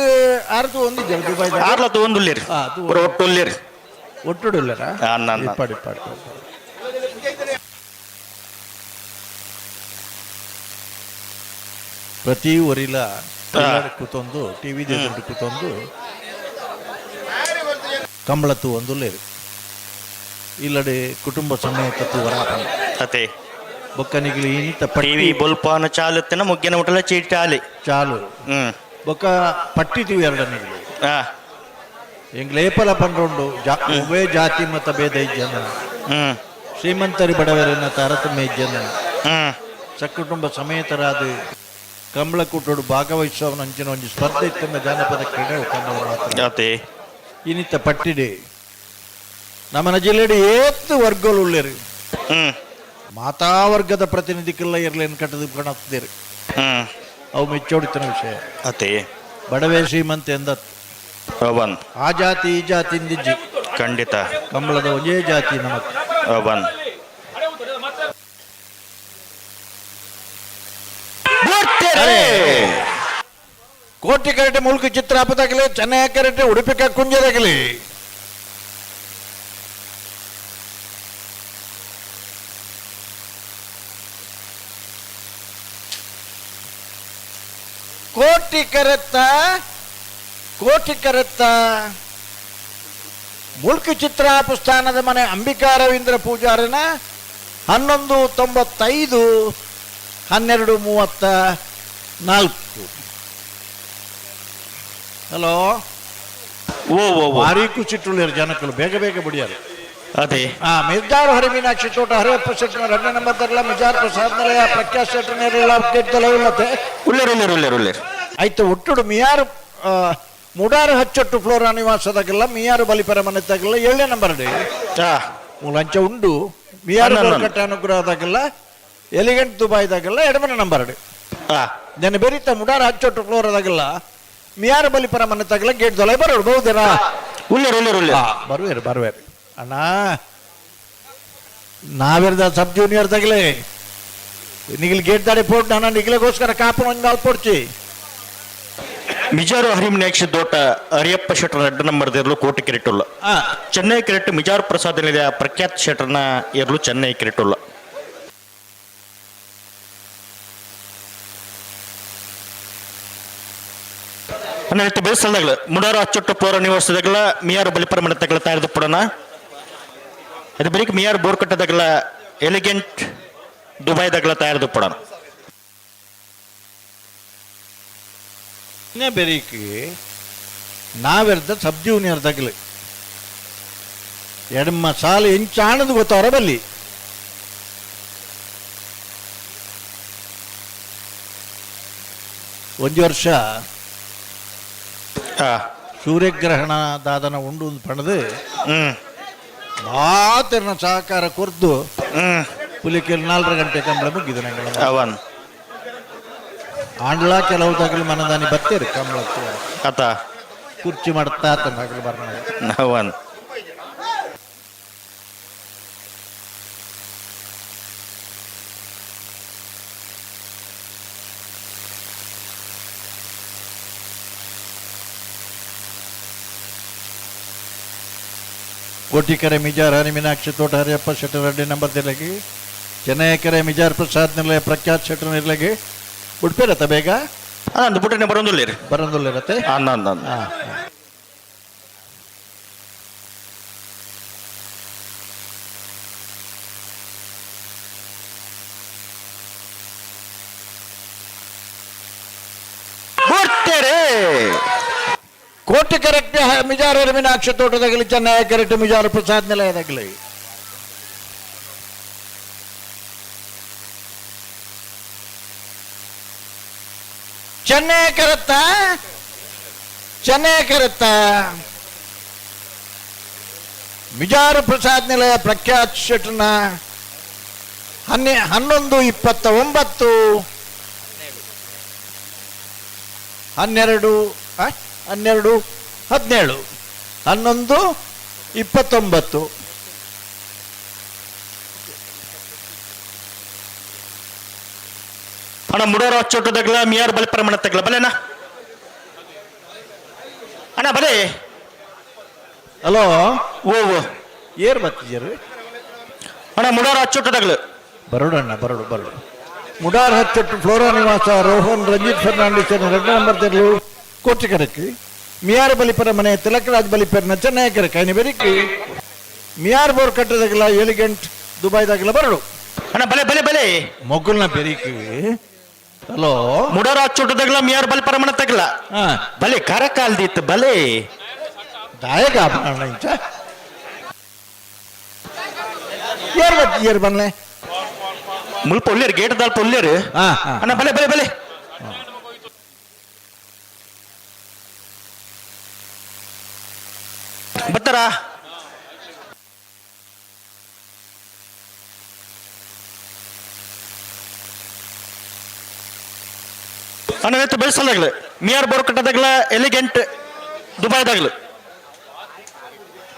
ಆರ್ದು ಒಂದಿದೆ ದುಬೈ ಆರ್ಲತ್ತು ಒಂದು ಉಳ್ಳೇರಿ ಒಟ್ಟು ಉಳ್ಳೇರಿ ಒಟ್ಟುಡುಲ್ಲರ ಅನ್ನ ಪಡಿ ಪ್ರತಿ ಒರಿಲ ಕೂತೊಂದು ಟಿವಿ ದೇದು ಕೂತೊಂದು ಕಂಬಳತ್ತು ಒಂದುಲ್ಲೇರು ಇಲ್ಲಡೆ ಕುಟುಂಬ ಸಮೇತ ವರಾಪನ ಅತೆ ಬೊಕ್ಕನಿಗೆ ಇನ್ನಿತ ಟಿವಿ ಬೊಲ್ಪಾನ ಚಾಲುತ್ತಿನ ಮುಗ್ಗಿನ ಮುಟ್ಟಲ ಚೀಟಾಲಿ ಚಾಲು ಬೊಕ್ಕ ಪಟ್ಟಿತೀವಿ ಎರಡನಿಗೆ ಎಂಗ್ ಲೇಪಲ ಪಂಡ್ರೊಂಡು ಉಭಯ ಜಾತಿ ಮತ ಭೇದ ಇಜ್ಜನ ಶ್ರೀಮಂತರಿ ಬಡವರಿನ ತಾರತಮ್ಯ ಇಜ್ಜನ ಸಕುಟುಂಬ ಸಮೇತರಾದ ಕಂಬಳ ಕೂಟೋಡು ಭಾಗವಹಿಸುವ ಅಂಚಿನ ಒಂದು ಸ್ಪರ್ಧೆ ಇತ್ತಂಗ ಜಾನಪದ ಕ್ರೀಡೆ ಮಾತ್ರ ಇನ್ನಿತ ಪಟ್ಟಿಡೆ ನಮ್ಮನ ಜಿಲ್ಲೆಡೆ ಏತ್ತು ವರ್ಗಗಳು ಉಳ್ಳೇರಿ ಮಾತಾ ವರ್ಗದ ಪ್ರತಿನಿಧಿಕೆಲ್ಲ ಇರ್ಲೇನು ಕಟ್ಟದು ಕಾಣುತ್ತಿದ್ದೇರಿ ಅವು ಮೆಚ್ಚೋಡಿತನ ವಿಷಯ ಅತೆ ಬಡವೆ ಶ್ರೀಮಂತ ಎಂದತ್ತು ಆ ಜಾತಿ ಈ ಜಾತಿ ಇಂದಿಜ್ಜಿ ಖಂಡಿತ ಕಂಬಳದ ಒಂದೇ ಜಾತಿ ನಮಕ್ ಕೋಟಿ ಕರಟೆ ಮುಲ್ಕು ಚಿತ್ರಾಪದಾಗಲಿ ಚೆನ್ನೈ ಕರಟೆ ಉಡುಪಿ ಕುಂಜದಾಗಲಿ ಕೋಟಿ ಕರೆತ್ತ ಮುಲ್ಕು ಚಿತ್ರಾಪಸ್ಥಾನದ ಮನೆ ಅಂಬಿಕಾ ರವೀಂದ್ರ ಪೂಜಾರನ 1195 1234. ಹಲೋ ಭಾರಿ ಖುಷಿಟ್ಟುಳ್ಳಿರು ಜನಕ್ಕಳು ಬೇಗ ಬೇಗ ಬಿಡಿಯಾರು ಅದೇ ಮಿರ್ಜಾರು ಹರಿಮೀನಾಕ್ಷಿ ತೋಟ ಹರಿಯಪ್ಪ ಶೆಟ್ಟನ 2ನೇ ನಂಬರ್ ತರಲ ಮಿಜಾರ್ ಪ್ರಸಾದ್ ನಿಲಯ ಪ್ರಖ್ಯಾತ್ ಶೆಟ್ಟನೇರಿಲ್ಲ ಆಯ್ತು ಒಟ್ಟುಡು ಮಿಯಾರು ಮುಡಾರು ಹಚ್ಚೊಟ್ಟು ಫ್ಲೋರಾ ನಿವಾಸದಾಗೆಲ್ಲ ಮಿಯಾರು ಬಲಿಪರ ಮನೆತಾಗೆಲ್ಲ 7ನೇ ನಂಬರ್ ಡೇ ಲಂಚ ಉಂಡು ಮಿಯಾರು ಕಟ್ಟ ಅನುಗ್ರಹದಾಗೆಲ್ಲ ಎಲಿಗೆಂಟ್ ದುಬೈದಾಗೆಲ್ಲ 2ನೇ ನಂಬರ್ ಡೇ ನೆನೆ ಬೆರೀತ ಮುಡಾರು ಹಚ್ಚೊಟ್ಟು ಫ್ಲೋರದಾಗೆಲ್ಲ ಮಿಯಾರು ಬಲಿಪರ ಮನೆತಾಗೆಲ್ಲ ಗೇಟ್ ದೊಲೆ ಬರೋಡು ಬಹುದೇನಾ ಬರುವೇರು ಅಣ್ಣ ನಾವಿರ್ದ ಸಬ್ ಜೂನಿಯರ್ ತಗಲೆ ನಿಗಲ್ ಗೇಟ್ ದಾಡಿ ಪೋಟ್ ನಾನು ನಿಗಲಿಗೋಸ್ಕರ ಕಾಪನ ಒಂದು ನಾಲ್ ಪೋಡ್ಚಿ ಮಿಜಾರು ಹರಿಮನಾಕ್ಷಿ ದೋಟ ಅರಿಯಪ್ಪ ಶೆಟ್ಟರ್ 2 ನಂಬರ್ ಇರಲು ಕೋಟಿ ಕಿರೀಟುಲ್ಲ ಚೆನ್ನೈ ಕಿರೀಟ್ ಮಿಜಾರು ಪ್ರಸಾದ್ ನಿಲಯ ಪ್ರಖ್ಯಾತ್ ಶೆಟ್ಟರ್ನ ಇರಲು ಚೆನ್ನೈ ಕಿರೀಟುಲ್ಲ ಅನ್ನತ್ತೆ ಬೇಸಲ್ದಾಗಲ ಮುಡಾರು ಅಚ್ಚೊಟ್ಟು ಪೋರ ನಿವಾಸದಾಗಲ ಮಿಯಾರು ಬಲಿಪರ ಮನೆ ತಗಲ ತಯಾರಿದ ಪುಡನ ಅದು ಬರೀಕ್ ಮಿಯಾರು ಬೋರ್ ಕಟ್ಟದಾಗಲ ಎಲಿಗೆಂಟ್ ದುಬೈದಾಗಲ ತಯಾರಿದ ಪುಡನ ಬೆರೀಕಿ ನಾವೆರ್ದ ಸಬ್ ಜೂನಿಯರ್ದಾಗಲಿ 2 ಸಾಲ ಎಂಚಾಣದು ಗೊತ್ತವರ ಬಲ್ಲಿ ಒಂದು ವರ್ಷ ಸೂರ್ಯಗ್ರಹಣ ದಾದನ ಉಂಡು ಪಣದು ಮಾತಿನ ಸಹಕಾರ ಕೊರ್ದು ಪುಲಿಕೆ 4 ಗಂಟೆ ಕಂಬಳ ಮುಗಿದು ನಂಗೆ ಆಂಡ್ಲ ಕೆಲವು ತಗಲು ಮನದಾನಿ ಬರ್ತೀರಿ ಕಂಬಳಕ್ಕೆ ಆತ ಕುರ್ಚಿ ಮಾಡ್ತಾ ತಗಲು ಬರ್ನ ಕೋಟಿಕೆರೆ ಮಿಜಾರ್ ಹರಿಮೀನಾಕ್ಷಿ ತೋಟ ಹರಿಯಪ್ಪ ಶೆಟ್ಟರ್ 2ನೇ ನಂಬರ್ ನಿರ್ಲಗಿ ಚೆನ್ನೈ ಕೆರೆ ಮಿಜಾರ್ ಪ್ರಸಾದ್ ನಿಲಯ ಪ್ರಖ್ಯಾತ್ ಶೆಟ್ಟರ್ ನಿರ್ಲಗಿ ಬಿಡ್ಬೇರತ್ತ ಬೇಗ ಬುಟ್ಟನೆ ಬರೋದಿಲ್ಲರತ್ತೆ ಕೋಟಿ ಕರೆಕ್ಟ್ ಮಿಜಾರ್ ಹರಿಮೀನಾಕ್ಷಿ ತೋಟದಾಗಲಿ ಚೆನ್ನೈ ಕೆರೆಟ್ ಮಿಜಾರ್ ಪ್ರಸಾದ್ ನಿಲಯದಾಗಲಿ ಚೆನ್ನೈ ಕರೆತ್ತ ಮಿಜಾರ್ ಪ್ರಸಾದ್ ನಿಲಯ ಪ್ರಖ್ಯಾತ್ ಶೆಟ್ಟರ್ನ 1129 12 17 11 29 ಅಣ್ಣ ಮುಡೋರು ಅಚ್ಚೊಟ್ಟದಾಗಲ ಮಿಯಾರ್ ಬಲಿಪರ ಮನೆ ತಗಲ ಬಲೇನಾ ಅಣ್ಣ ಬಲೆ ಹಲೋ ಓ ಓ ಏರ್ ಬತ್ತಿದ್ದೀರಿ ಅಣ್ಣ ಮುಡಾರ ಅಚ್ಚೊಟ್ಟದಾಗ್ಲು ಬರೋಡಣ್ಣ ಬರೋಡು ಮುಡಾರ್ ಹಚ್ಚೊಟ್ಟು ಫ್ಲೋರಾ ನಿವಾಸ ರೋಹನ್ ರಂಜಿತ್ ಫರ್ನಾಂಡಿಸ್ 2 ನಂಬರ್ ತೆರಳು ಕೋಟಿಕರಕ್ಕೆ ಮಿಯಾರ್ ಬಲಿಪರ ಮನೆ ತಿಲಕರಾಜ್ ಬಲಿಪರ್ ನಚ್ಚನಾಯಕರ ಕೈನಿ ಬೆರಿಕಿ ಮಿಯಾರ್ ಬೋರ್ ಕಟ್ಟದಾಗಲ ಎಲಿಗೆಂಟ್ ದುಬೈದಾಗಲ ಬರಡು ಅಣ್ಣ ಬಲೆ ಬಲೆ ಬಲೆ ಮೊಗ್ಗುಲ್ನ ಬೆರಿಕಿ ಹಲೋ ಮುಡಾರ ಅಚ್ಚೊಟ್ಟದಾಗಲ ಮಿಯಾರ್ ಬಲಿಪರ ಮನೆ ತಗಲ ಬಲೆ ಕರಕಾಲ್ದಿತ್ತು ಬಲೆ ದಾಯಕ ಇಂಚ ಏರ್ ಬತ್ತಿದ್ದೀರಿ ಬನ್ಲೆ ಮುಲ್ಪ ಒಳ್ಳೆರು ಗೇಟ್ ದಾಲ್ಪ ಒಳ್ಳೆರು ಅಣ್ಣ ಬಲೆ ಬಲೆ ಬಲೆ ಬತ್ತಾರ ಅಣ್ಣ ಎತ್ತು ಬೆಳೆಸಲಾಗ್ಲು ಮಿಯಾರ್ ಬೋರ್ ಕಟ್ಟದಾಗ್ಲ ಎಲಿಗೆಂಟ್ ದುಬೈದಾಗ್ಲು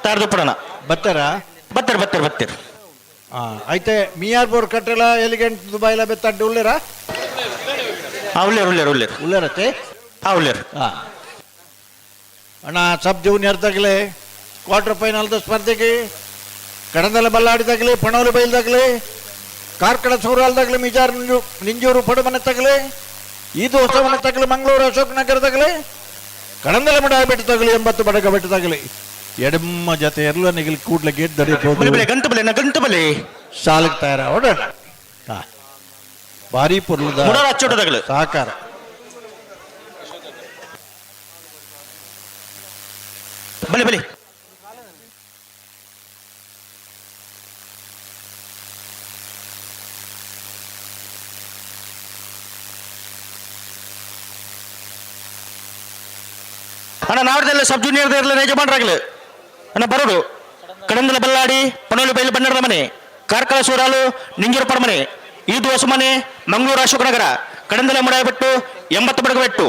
ತಾರ್ ದುಪ್ಪಡಣ ಬತ್ತಾರ ಬತ್ತರ ಬತ್ತರ ಬತ್ತರ అయితే మియార్ బోర్ కట్టెలా ఎలిగెంట్ దుబాయ్లో బెత్తడ్డి ఉల్లేరా ಉಳ್ಳೇರು ಉಳ್ಳೇರು ಉಳ್ಳೇರು ಉಳ್ಳೇರತ್ತೆ ಉಳ್ಳೇರು ಅಣ್ಣ ಸಬ್ ಜೂನಿಯರ್ ತಗಲಿ ಕ್ವಾರ್ಟರ್ ಫೈನಲ್ದ ಸ್ಪರ್ಧೆಗೆ ಕಡಂದಲ ಬಲ್ಲಾಡಿ ತಗಲಿ ಪಣೋಲಿ ಬೈಲ್ ತಗಲಿ ಕಾರ್ಕಳ ಸೂರಾಲ್ ತಗಲಿ ಮಿಜಾರ್ ನಿಂಜೂರು ಪಡುಮನೆ ತಗಲಿ ಈ ದೋಸ್ತವನ ತಗಲಿ ಮಂಗಳೂರು ಅಶೋಕ್ ನಗರ ತಗಲಿ ಕಡಂದಲ ಮಡ ಬೆಟ್ಟು ತಗಲಿ 80 ಬಡಗ ಬೆಟ್ಟು ತಗಲಿ ಎಡಮ್ಮ ಜೊತೆ ಎಲ್ಲ ನಿಗಲಿ ಕೂಡ್ಲೆ ಗೇಟ್ ಗಂಟು ಬಲೆ ಶಾಲೆಗೆ ತಯಾರ ಹೊಡೋಣ ಭಾರಿ ಪುರ್ಲದ ಸಹಕಾರ ಬಲೆ ಬಲೆ ಅಣ್ಣ ನಾವ್ದೆಲ್ಲ ಸಬ್ ಜೂನಿಯರ್ ಯಜಮಾನರಾಗ್ಲಿ ಅಣ್ಣ ಬರೋಡು ಕಡಂದಲ ಬಲ್ಲಾಡಿ ಪನೋಲಿ ಬೈಲು ಬನ್ನಡದ ಮನೆ ಕಾರ್ಕಳ ಸೂರಾಲು ನಿಂಜೂರು ಪಡಮನೆ ಈದು ಹೊಸ ಮನೆ ಮಂಗಳೂರು ಅಶೋಕ ನಗರ ಕಡಂದಲ ಮುಡ ಬಿಟ್ಟು 80 ಬಡಗ ಬಿಟ್ಟು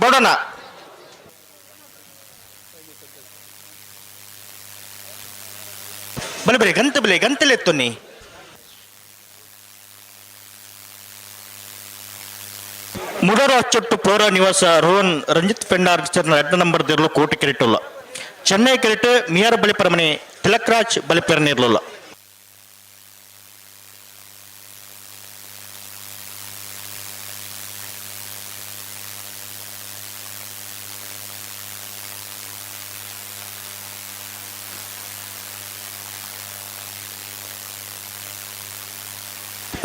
ಬರೋಣ ಬಲೆ ಬಲೆ ಗಂತಲೆತ್ತೊನ್ನಿ ಮುಡರ ಅಚ್ಚೊಟ್ಟು ಪೌರ ನಿವಾಸ ರೋಹನ್ ರಂಜಿತ್ ಫೆಂಡಾರ್ 2 ನಂಬರ್ ದಿರಲು ಕೋಟಿ ಕೆರೆಟ್ಟುಲ್ಲ ಚೆನ್ನೈ ಕೆರೆಟ್ ಮಿಯಾರ್ ಬಲಿಪರ ಮನೆ ತಿಲಕ್ರಾಜ್ ಬಲಿಪರ ನೀರ್ಲುಲ್ಲ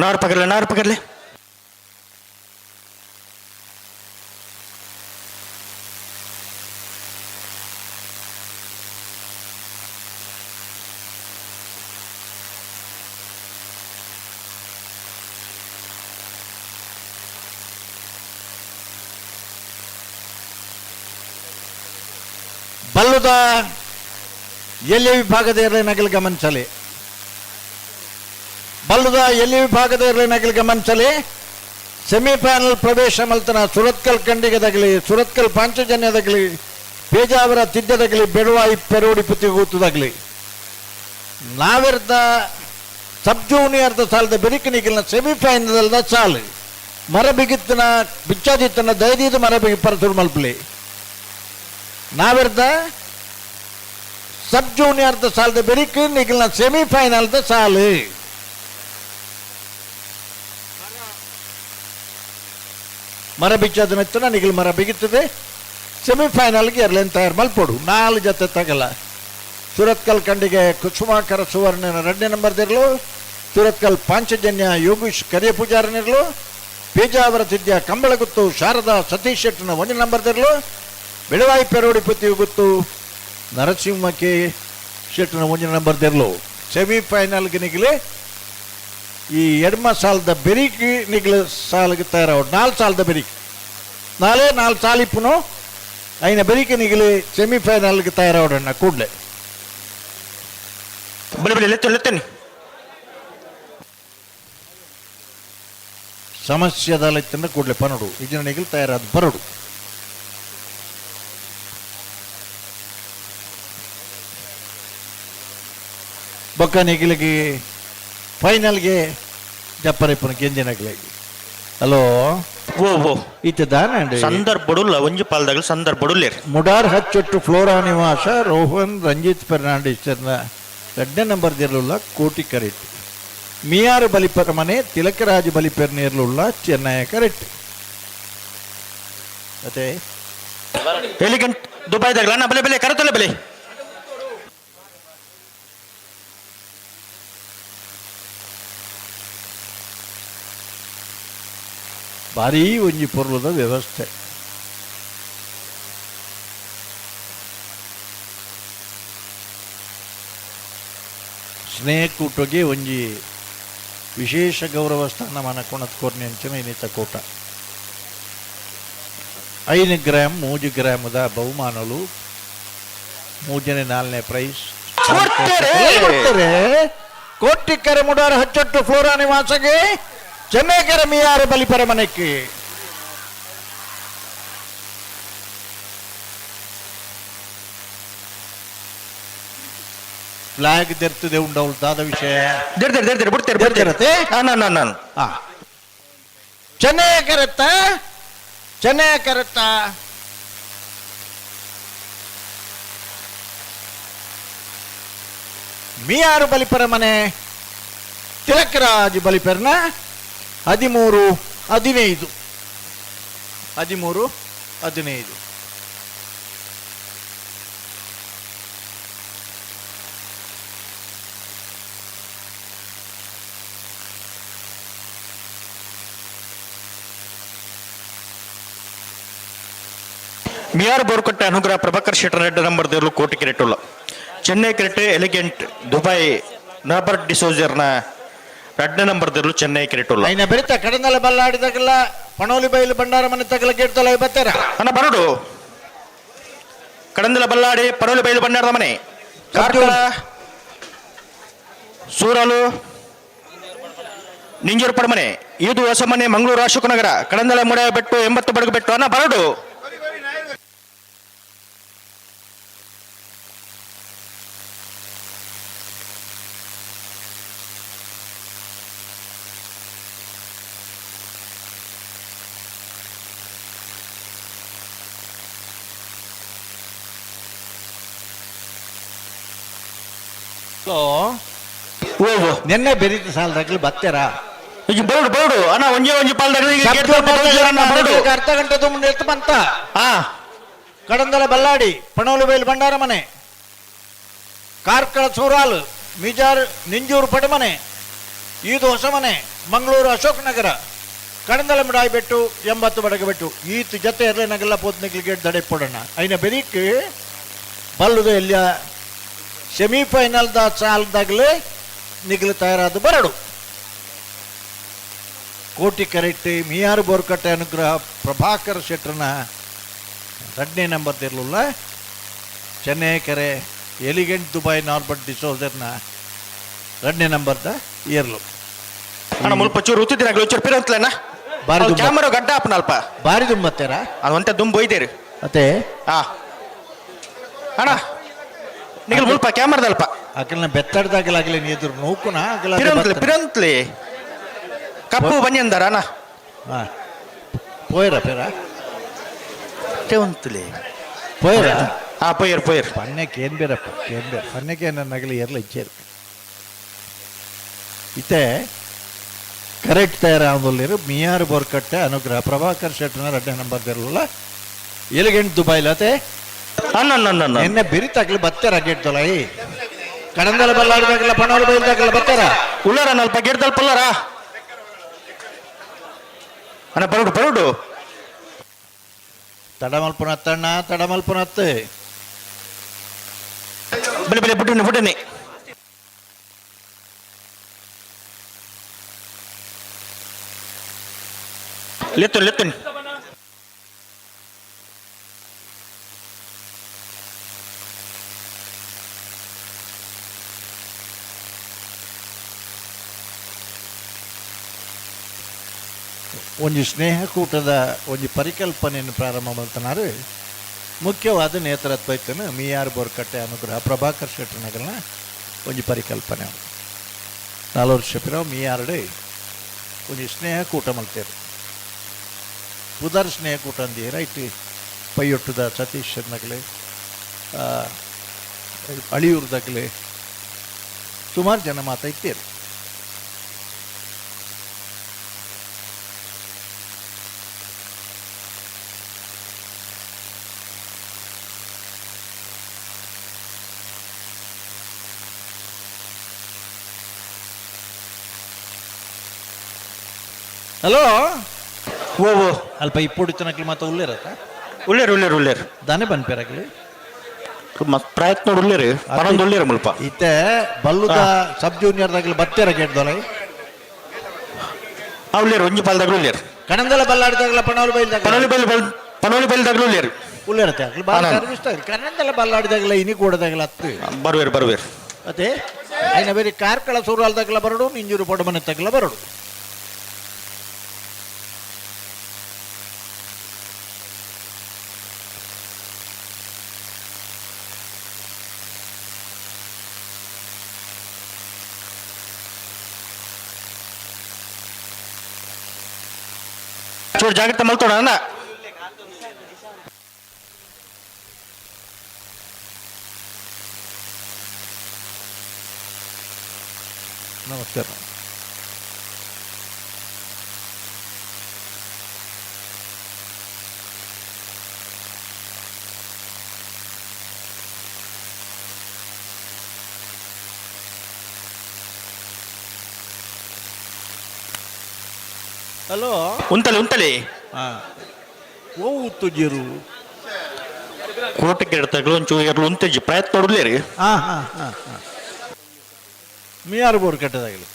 ನಾರು ಪಕರ್ಲೆ ಬಲ್ಲುದ ಎಲ್ಲಿ ವಿಭಾಗದ ನಗಲು ಗಮನಿಸಲಿ ಬಲ್ಲುದ ಎಲ್ಲಿ ವಿಭಾಗದ ನಗಲು ಗಮನಿಸಲಿ ಸೆಮಿಫೈನಲ್ ಪ್ರವೇಶ ಮಲ್ತನ ಸುರತ್ಕಲ್ ಕಂಡಿಗದಾಗಲಿ ಸುರತ್ಕಲ್ ಪಾಂಚಜನ್ಯದಾಗಲಿ ಪೇಜಾವರ ತಿದ್ದದಾಗಲಿ ಬೆಡವಾಯಿ ಪೆರೋಡಿ ಪುತ್ತಿಗೂತದಾಗಲಿ ನಾವಿರ್ದ ಸಬ್ ಜೂನಿಯರ್ದ ಸಾಲದ ಬೆರಿಕನಿಗಿನ ಸೆಮಿಫೈನಲ್ದ ಸಾಲು ಮರ ಬಿಗಿತ್ತನ ಬಿಚ್ಚಾದಿತ್ತನ ದಯದೀದು ಮರ ಬಿಗಿ ಪರಸುರು ಮಲ್ಪಲಿ ನಾವಿರ್ದ ಸಬ್ ಜೂನಿಯರ್ದ ಸಾಲದ ಬೆರಿಕ ನಿಗಿಲ್ನ ಸೆಮಿಫೈನಲ್ದ ಸಾಲು ಮರ ಬಿಚ್ಚಾದ ಮೆತ್ತನ ನಿಗಿಲ್ ಮರ ಬಿಗುತ್ತದೆ ಸೆಮಿಫೈನಲ್ಗೆ ಎರಲೇನು ತಯಾರು ಮಲ್ಪೋಡು 4 ಜೊತೆ ತಗಲ ಸುರತ್ಕಲ್ ಕಂಡಿಗೆ ಕುಸುಮಾಕರ ಸುವರ್ಣನ 2 ನಂಬರ್ ದಿರಲು ಸುರತ್ಕಲ್ ಪಾಂಚಜನ್ಯ ಯೋಗೀಶ್ ಕರಿಯ ಪೂಜಾರನಿರಲು ಪೇಜಾವರ ತಿದ್ಯ ಕಂಬಳಗುತ್ತು ಶಾರದಾ ಸತೀಶ್ ಶೆಟ್ಟನ 1 ನಂಬರ್ ದಿರಲು ಬೆಳವಾಯಿ ಪೆರೋಡಿ ಪುತ್ತಿಯು ಗುತ್ತು ನರಸಿಂಹಕ್ಕೆ ಶೆಟ್ಟನ 1 ನಂಬರ್ ದಿರಲು ಸೆಮಿಫೈನಲ್ಗೆ ನಿಗಲಿ ಈ ಎಡ್ಮ ಸಾಲದ ಬೆರಿಕಿ ನಿಗಲ ಸಾಲಿಗೆ ತಯಾರವು 4 ಸಾಲದ ಬೆರಿಕಿ 4 ಸಾಲಿಪ್ಪುನು అయిన ಬೆರಿಕಿ ನಿಗಲಿ ಸೆಮಿಫೈನಲ್ಗೆ ತಯಾರವಡಣ್ಣ ಕೂಡಲೇ ಸಮಸ್ಯೆದಲ್ಲಿತ್ತಂದ್ರೆ ಕೂಡಲೇ ಪನಡು ಇದನ್ನ ನಿಗಲ್ ತಯಾರಾದ ಬರಡು ಬೊಕ್ಕ ನಿಗಿಲಿಗೆ ಫೈನಲ್ಗೆ ಜಪ್ಪರಿಪ್ಪನ ಕೆಂಜಿನಗ್ಲಾಗಿ ಹಲೋ ಓ ಓ ಇತ್ತ ದಾನ ಸಂದರ್ಭಡುಲ್ಲ ಒಂಜಿ ಪಾಲ್ದಾಗಲ ಸಂದರ್ಭಡುಲ್ಲೇರ್ ಮುಡಾರ್ ಹಚ್ಚೊಟ್ಟು ಫ್ಲೋರಾ ನಿವಾಸ ರೋಹನ್ ರಂಜಿತ್ ಫೆರ್ನಾಂಡಿಸ್ ಎರಡನೇ ನಂಬರ್ ದೇರ್ಲುಲ್ಲ ಕೋಟಿ ಕರೆಟ್ ಮಿಯಾರ್ ಬಲಿಪರ ಮನೆ ತಿಲಕರಾಜ್ ಬಲಿಪರ್ ನೇರ್ಲುಲ್ಲ ಚೆನ್ನೈ ಕರೆಟ್ ಮತ್ತೆ ಎಲಿಗೆಂಟ್ ದುಬೈದಾಗಲ ನಾ ಬಲೆ ಬಲೆ ಕರತಲೆ ಬಲೆ ಭಾರೀ ಒಂಜಿ ಪೊರ್ಲುದ ವ್ಯವಸ್ಥೆ ಸ್ನೇಹಕೂಟಗೆ ಒಂಜಿ ವಿಶೇಷ ಗೌರವ ಸ್ಥಾನಮಾನ ಕೊಣತ್ ಕೊರ್ನೆ ಅಂಚನೆ ಇನ್ನಿತ ಕೂಟ 5 ಗ್ರಾಮ್ 3 ಗ್ರಾಮದ ಬಹುಮಾನಗಳು 4ನೇ ಪ್ರೈಸ್ ಕೋಟಿಕೆರೆ ಮುಡಾರ ಹಚ್ಚೊಟ್ಟು ಫ್ಲೋರಾ ನಿವಾಸಗೆ ಚೆನ್ನೈಕೆರೆ ಮಿಯಾರ ಬಲಿಪರ ಮನೆಕ್ಕೆ ಫ್ಲಾಗ್ ತೆರ್ತದೆ ಉಂಡವಲ್ತಾದ ವಿಷಯ ಚೆನ್ನೈ ಕರೆತ್ತ ಮಿಯಾರು ಬಲಿಪರ ಮನೆ ತಿಲಕರಾಜ್ ಬಲಿಪರ್ನ 13-15 ಮಿಯಾರ್ ಬೋರ್ಕಟ್ಟೆ ಅನುಗ್ರಹ ಪ್ರಭಾಕರ್ ಶೆಟ್ಟರ್ 2 ನಂಬರ್ ದೇರ್ಲು ಕೋಟಿ ಕಿರೀಟುಲ್ಲ ಚೆನ್ನೈ ಕಿರೀಟೆ ಎಲಿಗೆಂಟ್ ದುಬೈ ನಾಬರ್ಟ್ ಡಿಸೋಜರ್ನ 2ನೇ ನಂಬರ್ ದೇರ್ಲು ಚೆನ್ನೈ ಕಿರೀಟುಲ್ಲ ಐನ ಬೆರಿತ ಕಡಂದಲ ಬಲ್ಲಾಡಿದಾಗಲ್ಲ ಪಣೋಲಿ ಬೈಲು ಬಂಡಾರ ಮನೆ ತಗಲ ಕೇಳ್ತಲ್ಲ ಬತ್ತಾರ ಅಣ್ಣ ಬರೋಡು ಕಡಂದಲ ಬಲ್ಲಾಡಿ ಪಣೋಲಿ ಬೈಲು ಬಂಡಾರದ ಮನೆ ಕಾರ್ಕಳ ಸೂರಲು ನಿಂಜೂರು ಪಡಮನೆ ಇದು ಹೊಸ ಮನೆ ಮಂಗಳೂರು ಅಶೋಕನಗರ ಕಡಂದಲ ಮುಡ ಬೆಟ್ಟು 80 ಬಡಗು ಬೆಟ್ಟು ಅಣ್ಣ ಬರೋಡು ನಿನ್ನೆ ಬೆರೀತ ಸಾಲದಾಗ್ಲಿ ಬತ್ತಾರ ಬರೋಡು ಅಣ್ಣ ಒಂಜಿ ಪಾಲ್ದಾಗ ಅರ್ಧ ಗಂಟೆ ಮುಂದೆ ಎತ್ತು ಬಂತ ಕಡಂದಲ ಬಲ್ಲಾಡಿ ಪಣೋಲು ಬೈಲು ಬಂಡಾರ ಮನೆ ಕಾರ್ಕಳ ಸೂರಾಲ್ ಮಿಜಾರ್ ನಿಂಜೂರು ಪಡಮನೆ ಇದು ಹೊಸ ಮನೆ ಮಂಗಳೂರು ಅಶೋಕ್ ನಗರ ಕಡಂದಲ ಮಿಡಾಯಿ ಬೆಟ್ಟು 80 ಬಡಗ ಬೆಟ್ಟು ಈತ್ ಜೊತೆ ಎರ್ಲೆನಾಗೆಲ್ಲ ಪೋತ್ನಿಗ್ಲಿಗೆ ದಡೆ ಪಡೋಣ ಐನ ಬೆರೀಕ್ ಬಲ್ಲುದ ಎಲ್ಲ ಸೆಮಿಫೈನಲ್ದ ಸಾಲದಾಗಲೇ ನಿಗಲು ತಯಾರಾದ ಬರಡು ಕೋಟಿ ಕರೆಕ್ಟ್ ಮಿಯಾರ್ ಬೋರ್ಕಟ್ಟೆ ಅನುಗ್ರಹ ಪ್ರಭಾಕರ್ ಶೆಟ್ಟರ್ನ 2ನೇ ನಂಬರ್ ದೇರ್ಲುಲ್ಲ ಚೆನ್ನೈ ಕೆರೆ ಎಲಿಗೆಂಟ್ ದುಬೈ ನಾರ್ಬರ್ಟ್ ಡಿಸೋಜರ್ನ 2ನೇ ನಂಬರ್ದ ಏರ್ಲು ಅಣ್ಣ ಮುಲ್ಪ ಚೂರು ಉತ್ತಿದ್ದಿನಾಗ್ಲು ಚೂರು ಪಿರಂತ್ಲೇನ ಬಾರಿ ಕ್ಯಾಮರಾ ಗಡ್ಡ ಅಪ್ನಲ್ಪ ಬಾರಿ ದುಂಬತ್ತೇರ ಅದಂತೆ ದುಂಬು ಒಯ್ದೇರಿ ಅತ್ತೆ ಅಣ್ಣ ನಿಗಲ್ ಮುಲ್ಪ ಕ್ಯಾಮರಾದಲ್ಪ ಅಕಲ್ನ ಬೆತ್ತಡ್ದಾಗಲಾಗಲಿ ನೀ ಎದುರು ನೋಕುನ ಪಿರಂತ್ಲಿ ಕಪ್ಪು ಬನ್ನಿ ಅಂದಾರ ಅಣ್ಣ ಪೋಯರ ಪೇರ ತೆವಂತ್ಲಿ ಪೋಯರ ಪೋಯರ್ ಪನ್ಯಕ್ಕೆ ಏನ್ ಬೇರಪ್ಪ ಏನ್ ಬೇರೆ ಪನ್ಯಕ್ಕೆ ನನ್ನಗಲಿ ಎರ್ಲ ಇಚ್ಚೇರು ಇತ್ತೆ ಕರೆಕ್ಟ್ ತಯಾರಾಗಲಿರು ಮಿಯಾರ್ ಬೋರ್ಕಟ್ಟೆ ಅನುಗ್ರಹ ಪ್ರಭಾಕರ್ ಶೆಟ್ಟರ್ನ 2ನೇ ನಂಬರ್ ದೇರ್ಲಲ್ಲ ಎಲಿಗೆಂಟ್ ದುಬೈಲತೆ ಎನ್ನೆ ಬಿರಿತಾಗ್ಲಿ ಬತ್ತಾರ ಗೆಡ್ದಲ್ಲ ಕಡಂದಲ ಬಲ್ಲಾಡಿದಾಗಲ್ಲ ಪಣೋಲು ಬೈಲ್ದಾಗಲ್ಲ ಬತ್ತಾರ ಉಳ್ಳಾರ ನಲ್ಪ ಗೆಡ್ದಲ್ ಪಲ್ಲಾರ ಅಣ್ಣ ಬರೋಡು ತಡಮಲ್ಪುನತ್ತು ಬೆಲೆ ಬಿಟ್ಟಿನಿ ಲೆತ್ತುನಿ ಒಂದು ಸ್ನೇಹಕೂಟದ ಒಂದು ಪರಿಕಲ್ಪನೆಯನ್ನು ಪ್ರಾರಂಭ ಮಾಡ್ತಾರು ಮುಖ್ಯವಾದ ನೇತೃತ್ವಕ್ಕನ್ನು ಮಿಯಾರ್ ಬೋರ್ಕಟ್ಟೆ ಅನುಗ್ರಹ ಪ್ರಭಾಕರ್ ಶೆಟ್ಟರ್ನಗಲ್ನ ಒಂದು ಪರಿಕಲ್ಪನೆ 4 ವರ್ಷ ಮಿಯಾರ್ಡೆ ಒಂದು ಸ್ನೇಹಕೂಟ ಮಲ್ತೇರು ಪುದರ್ಶನೆ ಕೂಟಂದಿ ರೈಟ್ ಪೈಯೊಟ್ಟದ ಸತೀಶ್ ನಗಲೆ ಅಳಿಯೂರ್ದಾಗಲೇ ಸುಮಾರು ಜನ ಮಾತಾಡ್ತೀರಿ. ಹಲೋ ಓ ಓ ಅಲ್ಪ ಇಪ್ಪೊಡು ತನಕ ಮಾತ್ರ ಉಳ್ಳೇರತ್ತ ಉಳ್ಳೇರು ಉಳ್ಳೇರು ಉಳ್ಳೇರು ದಾನೆ ಬಂದ್ಪೇರಾಗಲಿ ಪ್ರಯತ್ನ ಉಳ್ಳೇರು ಪರೊಂದು ಉಳ್ಳೇರು ಮುಲ್ಪ ಇತ್ತೆ ಬಲ್ಲುದ ಸಬ್ ಜೂನಿಯರ್ದಾಗಲಿ ಬತ್ತೇರ ಗೆಡ್ದೊಳೆ ಉಳ್ಳೇರು ಒಂಜಿ ಪಾಲ್ದಾಗಲು ಉಳ್ಳೇರು ಕಣಂದಲ ಬಲ್ಲಾಡಿದಾಗಲ ಪನೋಲಿ ಬೈಲ್ದಾಗಲು ಉಳ್ಳೇರು ಉಳ್ಳೇರತ್ತೆ ಆಗಲಿ ಬಾಳ ಇಷ್ಟ ಕಣಂದಲ ಬಲ್ಲಾಡಿದಾಗಲ ಇನಿ ಕೂಡದಾಗಲ ಹತ್ತು ಬರುವೇರು ಅದೇ అయినా ಬೇರೆ ಕಾರ್ಕಳ ಸೂರಾಲ್ದಾಗಲ ಬರಡು ನಿಂಜೂರು ಪೊಡಮನೆ ತಗಲ ಬರಡು ಚೂರು ಜಾಗ್ರತೆ ಮಲ್ತೋಣ ಅಣ್ಣ. ನಮಸ್ಕಾರ. ಹಲೋ ಉಂತಲೆ ಓ ಉತ್ತುಜಿರು ಕೋಟಕ್ಕೆ ಇಡ್ತಾಗಲು ಒಂಚೂರು ಉಂತಜಿ ಪ್ರಯತ್ನ ಉಳ್ಳೇರಿ ಮೀಯಾರು ಬೋರ್ ಕಟ್ಟದಾಗಲಿ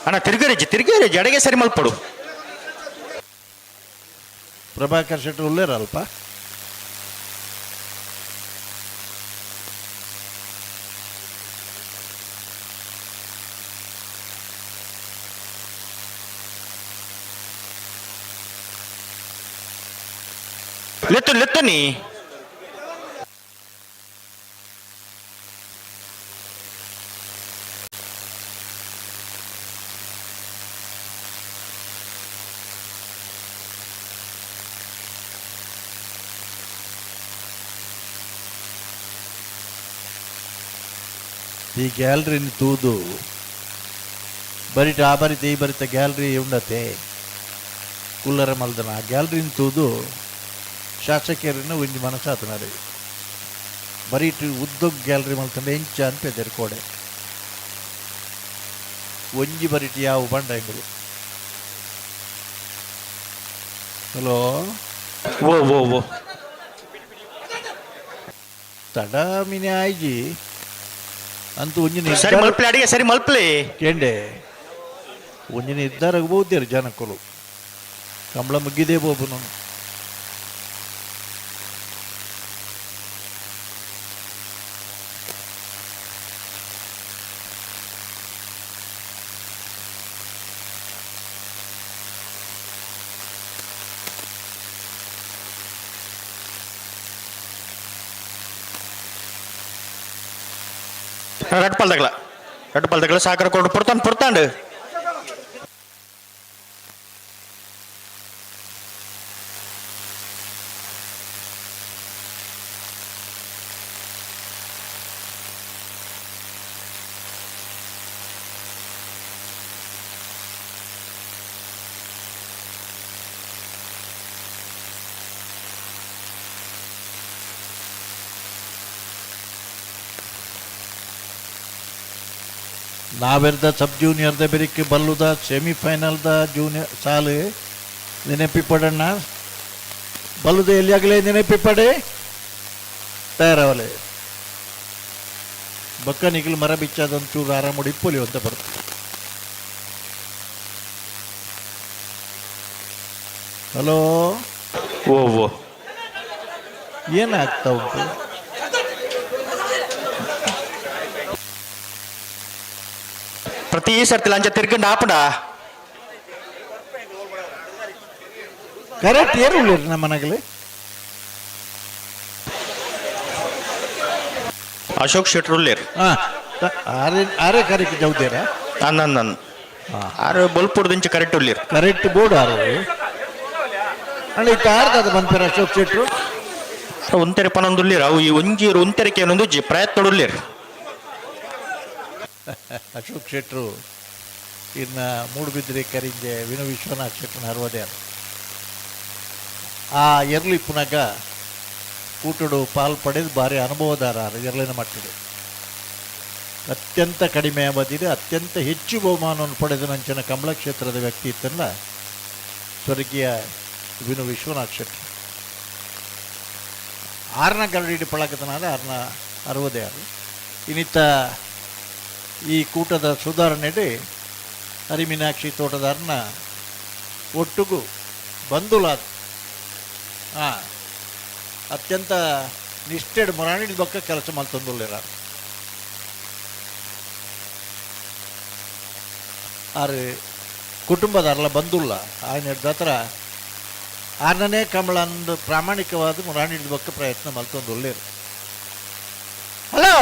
ಅಣ್ಣ ತಿರ್ಗೇರಿ ಅಡಗೆ ಸರಿ ಮಲ್ಪಡು ಪ್ರಭಾಕರ್ ಶೆಟ್ಟಿ ಉಳ್ಳೇರ ಅಲ್ಪ ಲೆತ್ತನಿ ಈ ಗ್ಯಾಲರಿని ತೂದು ಬರಿಟ ಆ ಬರಿತ ಈ ಬರಿತ ಗ್ಯಾಲರಿ ಉಂಡತೆ ಕುಲ್ಲರ ಮಲ್ದನ ಆ ಗ್ಯಾಲರಿని ತೂದು ಶಾಸಕರನ್ನು ಒಂಜಿ ಮನಸಾತನಾಡಿ ಬರೀಟ್ ಉದ್ದೊಗ್ ಗ್ಯಾಲರಿ ಮಲ್ತಂಡೆ ಎಂಚ ಅನ್ಪೆದರ್ ಕೋಡೆ ಒಂಜಿ ಬರಿಟ್ ಯಾವ ಬಂಡ ಎಂಗಳು. ಹಲೋ ಓ ಓ ಓ ತಡ ಮಿನಿ ಆಯ್ಜಿ ಅಂತೂ ಒಂಜಿನ ಸರಿ ಮಲ್ಪಲೆ ಅಡಿಗೆ ಸರಿ ಮಲ್ಪಲೆ ಕೇಂಡೆ ಒಂಜಿನ ನಿರ್ಧಾರ ಬಹುದೇರು ಜನಕ್ಕಳು ಕಂಬಳ ಮುಗ್ಗಿದೆ ಬೋಬುನು ரெட்டு பல்தகல சாக்கரை கொண்டு பொறுத்தாண்டு ನಾವೆರ್ದ ಸಬ್ ಜೂನಿಯರ್ದ ಬೆರಿಕೆ ಬಲ್ಲುದ ಸೆಮಿಫೈನಲ್ದ ಜೂನಿಯರ್ ಸಾಲು ನೆನಪಿಪಡಣ್ಣ ಬಲ್ಲುದ ಎಲ್ಲಿಯಾಗಲೇ ನೆನಪಿಪಡೆ ತಯಾರವಲೆ ಬಕ್ಕ ನಿಖಿಲ್ ಮರ ಬಿಚ್ಚಾದಂಚೂರು ಆರಾಮಡಿ ಇಪ್ಪೊಲಿ ಅಂತ ಬರ್ತದೆ. ಹಲೋ ಓ ಓ ಏನಾಗ್ತಾ ಉಂಟು? ಪ್ರತಿ ಸರ್ತಿ ಲಂಚ ತಿರ್ಕೊಂಡು ಆಪಡ ಕರೆಕ್ಟ್ ಏನು ನಮ್ಮ ಮನೆಗಲಿ ಅಶೋಕ್ ಶೆಟ್ರು ಉಳ್ಳೇರು ಆರೇ ಕರೆಕ್ಟ್ ಜೌದೇರ ಆರು ಬಲ್ಪುರ್ದಿಂಚ ಕರೆಕ್ಟ್ ಉಳ್ಳೇರು ಕರೆಕ್ಟ್ ಬೋರ್ಡ್ ಆರು ಅಣ್ಣ ಇತ್ತಾರ್ದ ಬಂದ್ಪೇರ ಅಶೋಕ್ ಶೆಟ್ರು ಒಂತೆರೆ ಪನೊಂದುಲ್ಲಿರ ಅವು ಈ ಒಂಜೀರು ಒಂತೆರೆಕೆ ಅನ್ನೊಂದು ಪ್ರಯತ್ನಡುಲ್ಲಿರ್ ಅಶೋಕ್ ಶೆಟ್ರು ಇನ್ನು ಮೂಡುಬಿದ್ರೆ ಕರಿಂಜೆ ವಿನು ವಿಶ್ವನಾಥ್ ಶೆಟ್ಟನ ಹರ್ವದ್ಯಾರ ಆ ಎರ್ಲಿ ಪುನಗ ಕೂಟಡು ಪಾಲ್ ಪಡೆದು ಭಾರಿ ಅನುಭವದಾರ ಎರ್ಲಿನ ಮಟ್ಟಿಗೆ ಅತ್ಯಂತ ಕಡಿಮೆ ಅವಧಿಗೆ ಅತ್ಯಂತ ಹೆಚ್ಚು ಬಹುಮಾನವನ್ನು ಪಡೆದ ನಂಚಿನ ಕಂಬಳ ಕ್ಷೇತ್ರದ ವ್ಯಕ್ತಿ ಇತ್ತಲ್ಲ ಸ್ವರ್ಗೀಯ ವಿನು ವಿಶ್ವನಾಥ್ ಶೆಟ್ಟಿ. 6ನ ಗರಡಿ ಪಳಕತನಾದ 6ನ 66 ಇನ್ನಿತ್ತ ಈ ಕೂಟದ ಸುಧಾರಣೆಡೆ ಹರಿಮೀನಾಕ್ಷಿ ತೋಟದಾರನ ಒಟ್ಟಿಗೂ ಬಂಧುಲಾದ ಅತ್ಯಂತ ನಿಷ್ಠೆಡ್ ಮುರಾಣಿದ ಬಕ್ಕ ಕೆಲಸ ಮಲ್ತೊಂದುಲ್ಲೇರ ಆರು ಕುಟುಂಬದಾರಲ್ಲ ಬಂದುಲ್ಲ ఆయన ಹತ್ರ 6ನೇ ಕಂಬಳಂದು ಪ್ರಾಮಾಣಿಕವಾದ ಮುರಾಣಿದ ಬಕ್ಕ ಪ್ರಯತ್ನ ಮಲ್ತೊಂದುಲ್ಲೇರು. ಹಲೋ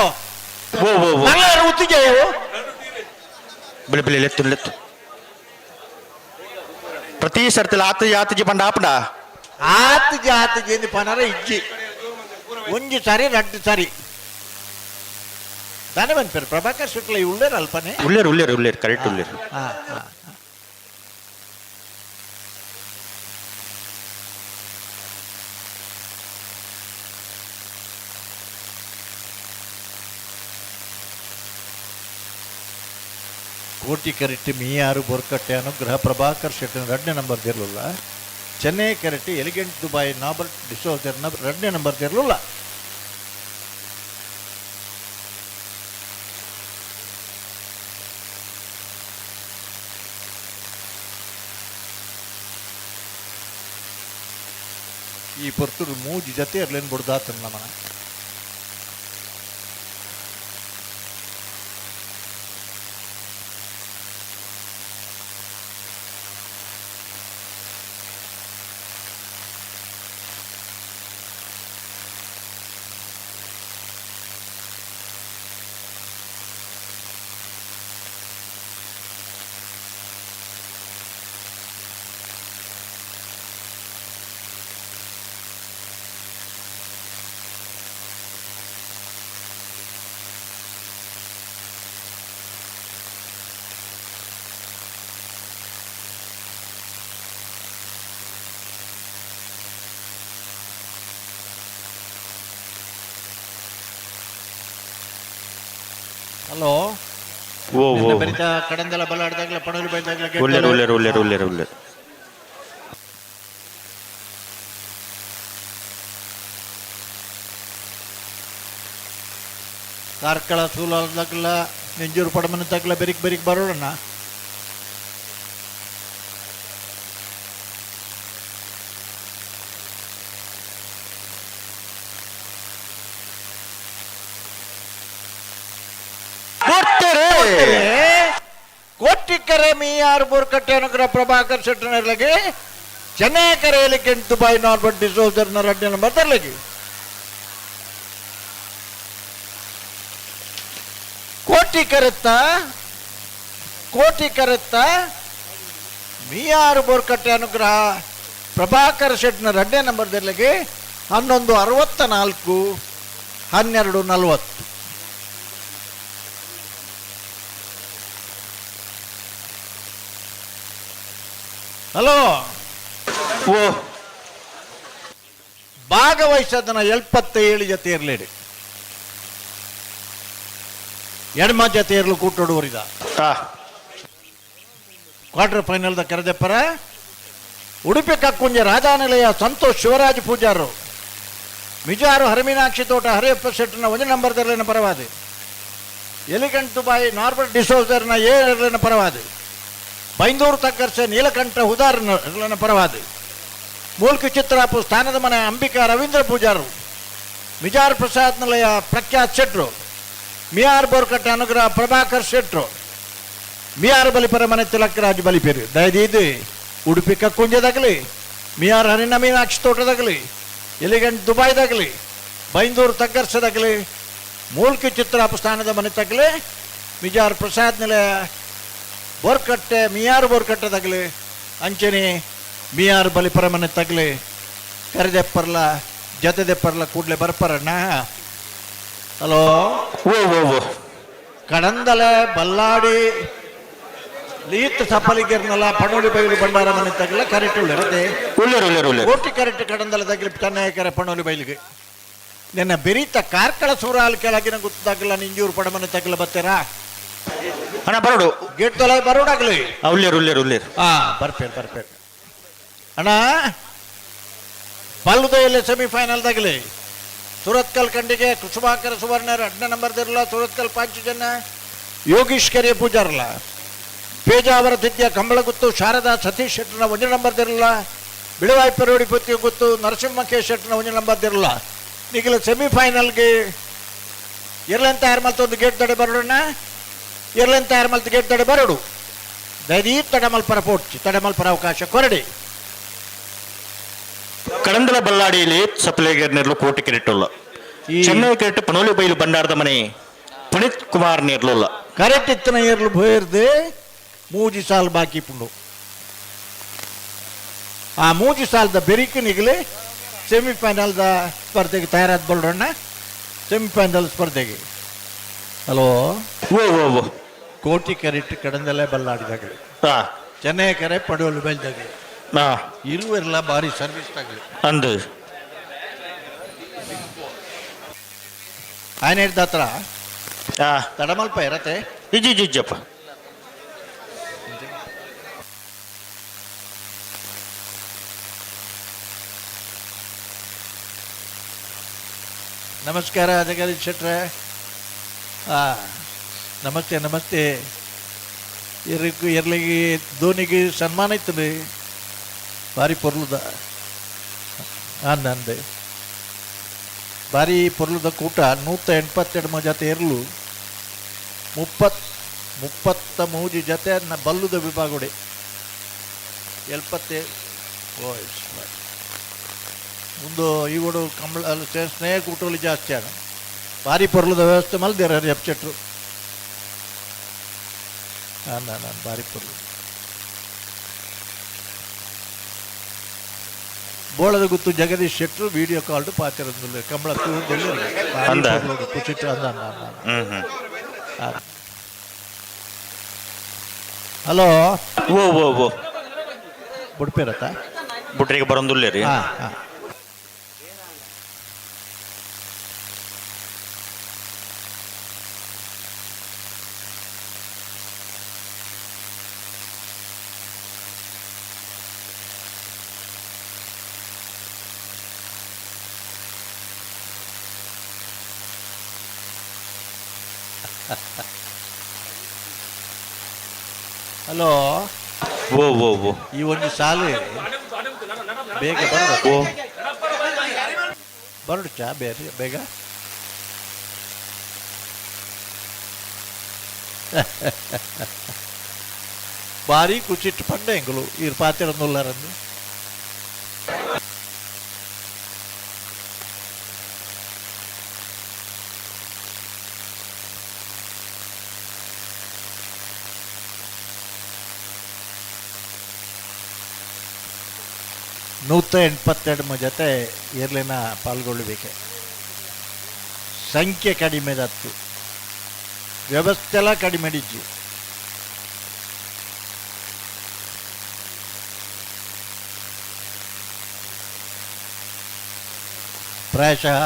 ಉತ್ತಿಗೆಯು ಲೆತ್ತು ಪ್ರತಿ ಸರ್ತಿಲ ಆತಜಿ ಪಂಡ ಆಪಡ ಆತಜಿ ಪನರ ಇಜ್ಜಿ ಒಂಜಿ ಸಾರಿ 2 ಸಾರಿ దాని పేరు ప్రభాకర్ శుక్ల ఉల్లేరు అల్పనే ఉల్లేరు కరెక్ట్ ఉల్లేరు. ಕೋಟಿ ಕರೆಟ್ಟಿ ಮೀಯಾರು ಬೊರ್ಕಟ್ಟೆ ಅನುಗ್ರಹ ಪ್ರಭಾಕರ್ ಶೆಟ್ಟಿನ 2ನೇ ನಂಬರ್ ತೆರಲಿಲ್ಲ. ಚೆನ್ನೈ ಕರೆಟ್ಟಿ ಎಲಿಗೆಂಟ್ ದುಬಾಯ್ ನಾಬರ್ಟ್ ಡಿಸೋಜರ್ನ 2ನೇ ನಂಬರ್ ತೆರಲಿಲ್ಲ. ಈ ಪೊರ್ತುಡು 3 ಜೊತೆ ಇರ್ಲೇನು ಬಿಡ್ದಾತನ ನಮ್ಮನ ಹಲೋ ಬರಿತ ಕಡಂದೆಲ್ಲ ಬಲಾಡ್ದಾಗ್ಲ ಪಣೂರು ಬೈದಾಗ್ಲ ಉಲ್ಲೇರು ಕಾರ್ಕಳ ಸೂಲಾದಾಗ್ಲ ನೆಂಜೂರು ಪಡಮನ ತಗ್ಲ ಬೆರಿಕ್ ಬರೋಣ. ಕೋಟಿಕೆರೆ ಮೀಯಾರು ಬೋರ್ಕಟ್ಟೆ ಅನುಗ್ರಹ ಪ್ರಭಾಕರ್ ಶೆಟ್ಟನರ್ಲಗೆ ಚೆನ್ನೈ ಕರೆ ಎಲಿಗೆಂಟ್ ದುಬಾಯ್ ನಾರ್ಬರ್ಟ್ ಡಿಸೋಜರ್ನ 2ನೇ ನಂಬರ್ ತರ್ಲಗೆ ಕೋಟಿ ಕರೆತ್ತ ಮೀಯಾರು ಬೋರ್ಕಟ್ಟೆ ಅನುಗ್ರಹ ಪ್ರಭಾಕರ್ ಶೆಟ್ಟನ 2ನೇ ನಂಬರ್ ತರ್ಲಗೆ 11:64 12:40. ಹಲೋ ಭಾಗವಹಿಸದನ 77 ಜೊತೆ ಇರ್ಲೇಡಿ ಎಡಮ ಜೊತೆ ಇರ್ಲು ಕೂಟೋಡುವರಿದ ಕ್ವಾರ್ಟರ್ ಫೈನಲ್ದ ಕರೆದೆಪ್ಪರ ಉಡುಪಿ ಕಕ್ಕುಂಜೆ ರಾಜಾನಿಲಯ ಸಂತೋಷ್ ಶಿವರಾಜ್ ಪೂಜಾರು ಮಿಜಾರು ಹರಿಮೀನಾಕ್ಷಿ ತೋಟ ಹರಿಯಪ್ಪ ಶೆಟ್ಟನ 1 ನಂಬರ್ ತರಲಿನ ಪರವಾದಿ ಎಲಿಗೆಂಟ್ ದುಬಾಯ್ ನಾರ್ಬರ್ಟ್ ಡಿಸೋಜರ್ನ 7 ಪರವಾದಿ ಬೈಂದೂರು ತಕ್ಕರ್ಸೆ ನೀಲಕಂಠ ಹುದಾರ್ನ ಪರವಾದಿ ಮೂಲ್ಕಿ ಚಿತ್ರಾಪು ಸ್ಥಾನದ ಮನೆ ಅಂಬಿಕಾ ರವೀಂದ್ರ ಪೂಜಾರು ಮಿಜಾರ್ ಪ್ರಸಾದ್ ನಿಲಯ ಪ್ರಖ್ಯಾತ್ ಶೆಟ್ರು ಮಿಯಾರ್ ಬೋರ್ಕಟ್ಟೆ ಅನುಗ್ರಹ ಪ್ರಭಾಕರ್ ಶೆಟ್ರು ಮಿಯಾರ್ ಬಲಿಪರ ಮನೆ ತಿಲಕರಾಜ್ ಬಲಿಪೇರು ದಯದೀದು ಉಡುಪಿ ಕಕ್ಕುಂಜದಾಗಲಿ ಮಿಯಾರ್ ಹರಿನ ಮೀನಾಕ್ಷಿ ತೋಟದಾಗಲಿ ಎಲಿಗೆಂಟ್ ದುಬಾಯ್ದಾಗಲಿ ಬೈಂದೂರು ತಗ್ಗರ್ಸದಾಗಲಿ ಮೂಲ್ಕಿ ಚಿತ್ರಾಪು ಸ್ಥಾನದ ಮನೆ ತಗಲಿ ಮಿಜಾರ್ ಪ್ರಸಾದ್ ನಿಲಯ ಬೋರ್ಕಟ್ಟೆ ಮಿಯಾರು ಬೋರ್ಕಟ್ಟೆದಾಗಲಿ ಅಂಚನೆ ಮಿಯಾರ್ ಬಲಿಪರ ಮನೆ ತಗಲಿ ಕರೆದೆಪ್ಪರ್ಲ ಜತೆದೆಪ್ಪರ್ಲ ಕೂಡ್ಲೆ ಬರ್ಪರಣ್ಣ. ಹಲೋ ಓ ಓ ಓ ಕಡಂದಲೆ ಬಲ್ಲಾಡಿ ಲೀತ್ ಸಪ್ಪಲಿಗೆರ್ನಲ್ಲ ಪಣೋಳಿ ಬೈಲು ಬಂಡಾರ ಮನೆ ತಗಲ ಕರೆಕ್ಟ್ ಉಳ್ಳಿರತ್ತೆ ಕೋಟಿ ಕರೆಕ್ಟ್ ಕಡಂದಲ ತಗಲಿ ಚೆನ್ನೈಕರ ಪಣೋಳಿ ಬೈಲಿಗೆ ನಿನ್ನ ಬೆರೀತ ಕಾರ್ಕಳ ಸೂರಾಲ್ ಕೆಳಗಿನ ಗೊತ್ತಾಗಲ್ಲ ನಿಂಜೂರು ಪಡಮನೆ ತಗಲ ಬತ್ತೀರಾ ಅಣ್ಣ ಬರೋಡು ಗೇಟ್ ತೊಲೆ ಬರೋಡಾಗ್ಲಿ ಉಳ್ಳೇರು ಬರ್ಪೇರು ಅಣ್ಣ ಬಲ್ಲುದೆಯಲ್ಲಿ ಸೆಮಿಫೈನಲ್ ತಗಲಿ ಸುರತ್ಕಲ್ ಕಂಡಿಗೆ ಕುಸುಮಾಕರ ಸುವರ್ಣರ 2ನೇ ನಂಬರ್ ದಿರಲ್ಲ ಸುರತ್ಕಲ್ 5 ಜನ ಯೋಗೀಶ್ ಕೆರೆ ಪೂಜಾರಲ್ಲ ಪೇಜಾವರ ತಿಥ್ಯ ಕಂಬಳಗುತ್ತು ಶಾರದಾ ಸತೀಶ್ ಶೆಟ್ಟರ್ನ 1ನೇ ನಂಬರ್ ದಿರಲ್ಲ ಬಿಳವಾಯಿ ಪೆರೋಡಿ ಪುತ್ತಿ ಗುತ್ತು ನರಸಿಂಹ ಕೆ ಶೆಟ್ಟರ್ನ 1ನೇ ನಂಬರ್ ದಿರಲ್ಲ ನಿಗಲ ಸೆಮಿಫೈನಲ್ಗೆ ಇರ್ಲೆಂತ ಯಾರು ಒಂದು ಗೇಟ್ ತಡೆ ಬರೋಣ ಇರ್ಲೆಂತ ಯಾರು ಗೇಟ್ ತಡೆ ಬರೋಡು ದೈದೀ ತಡಮಲ್ಪರ ಪೋಟ್ಚಿ ತಡಮಲ್ಪರ ಅವಕಾಶ ಕೊರಡಿ ಕಡಂದಲ ಬಲ್ಲಾಡಿಯಲ್ಲಿ ಸಪ್ಲೇಗರ್ನೆರ್ಲು ಕೋಟಿ ಕೆರೆಟ್ಟುಲ್ಲ ಚೆನ್ನೈ ಕೆರೆಟ್ಟು ಪನೋಲಿ ಬೈಲು ಬಂಡಾರದ ಮನೆ ಪುನೀತ್ ಕುಮಾರ್ ನೇರ್ಲುಲ್ಲ ಕರೆಕ್ಟ್ ಇತ್ತನ ಏರ್ಲು ಬೋಯರ್ದು 3 ಸಾಲ್ ಬಾಕಿ ಪುಂಡು ಆ 3 ಸಾಲದ ಬೆರಿಕೆ ನಿಗಲಿ ಸೆಮಿಫೈನಲ್ದ ಸ್ಪರ್ಧೆಗೆ ತಯಾರಾದ ಬಲ್ರಣ್ಣ ಸೆಮಿಫೈನಲ್ ಸ್ಪರ್ಧೆಗೆ. ಹಲೋ ಓ ಓ ಓ ಕೋಟಿ ಕೆರೆಟ್ ಕಡಂದಲೆ ಬಲ್ಲಾಡಿದಾಗ ಚೆನ್ನೈ ಕೆರೆ ಪಡೋಲು ಬೈಲ್ದಾಗ ಇರುವೆಲ್ಲ ಭಾರಿ ಸರ್ವಿಸ್ ತಗಲಿ ಅಂದು ఆయన ಹತ್ರ ತಡಮಲ್ಪ ಇರತ್ತೆ ಇಜ್ಜಪ್ಪ ನಮಸ್ಕಾರ ಜಗದೀಶ್ ಶೆಟ್ರೆ. ನಮಸ್ತೆ ಇರ್ಲಿಗೆ ಧೋನಿಗೆ ಸನ್ಮಾನ ಇತ್ತು ರೀ ಭಾರಿ ಪೊರ್ಲುದ ನಂದೆ ಭಾರಿ ಪೊರ್ಲುದ ಕೂಟ 182 ಜೊತೆ ಇರಲು 33 ಜೊತೆ ಬಲ್ಲುದ ವಿಭಾಗಡೆ 70 ಮುಂದೆ ಇವಡು ಕಂಬಳ ಸ್ನೇಹ ಕೂಟಲ್ಲಿ ಜಾಸ್ತಿ ಆಗ ಭಾರಿ ಪೊರ್ಲುದ ವ್ಯವಸ್ಥೆ ಮಲ್ದಿರ ಎಪ್ಚೆಟ್ರು ನಾನು ಭಾರಿ ಪೊರ್ಲು ಬೋಳದ ಗುತ್ತು ಜಗದೀಶ್ ಶೆಟ್ರು ವಿಡಿಯೋ ಕಾಲ್ಡು ಪಾತಿರಂದು ಕಂಬಳ ಕುಚಿಟ್ಟು ಹಲೋ ಓ ಓ ಓ ಬುಡ್ಪೇರತ್ತ ಬುಟ್ರಿಗೆ ಬರೋದಿಲ್ಲ ರೀ. ಹಲೋ ಓ ಓ ಓ ಈ ಒಂದು ಸಾಲು ಬೇಗ ಬರಡು ಬೇಗ ಭಾರಿ ಕುಚಿಟ್ಟು ಪಂಡ ಎಂಗಳು ಇವ್ರು ಪಾತಿರೊಂದುಲ್ಲಾರಂದು ನೂತ 82 ಜೊತೆ ಏರ್ಲಿನ ಪಾಲ್ಗೊಳ್ಳಬೇಕು. ಸಂಖ್ಯೆ ಕಡಿಮೆ ದತ್ತು ವ್ಯವಸ್ಥೆ ಎಲ್ಲ ಕಡಿಮೆ ಇಜ್ಜಿ ಪ್ರಾಯಶಃ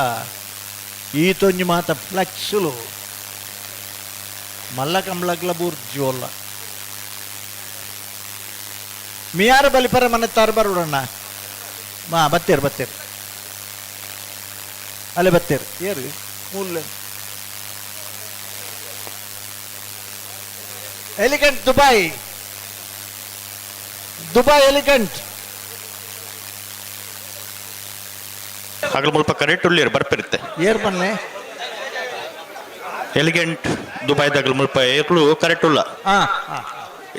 ಈ ತೊಂಜಿ ಮಾತ ಫ್ಲೆಕ್ಸುಲು ಮಲ್ಲ ಕಂಬಳಗ್ಲ ಬೂರ್ಜಿವಲ್ಲ ಮಿಯಾರ ಬಲಿಪರ ಮನೆ ತಾರು ಬರೋಣ ಬತ್ತೇರು ಅಲ್ಲೇ ಬತ್ತೇರು ಏರು ಮೂಲ ಎಲಿಗೆಂಟ್ ದುಬೈ ಎಲಿಗೆಂಟ್ ಹಗಲು ಮುಲ್ಪ ಕರೆಕ್ಟ್ ಉಳ್ಳಿರು ಬರ್ಪಿರುತ್ತೆ ಏರ್ ಬನ್ನೆ ಎಲಿಗೆಂಟ್ ದುಬೈದಾಗಲು ಮುಲ್ಪ ಏರ್ಲು ಕರೆಕ್ಟ್ ಉಲ್ಲ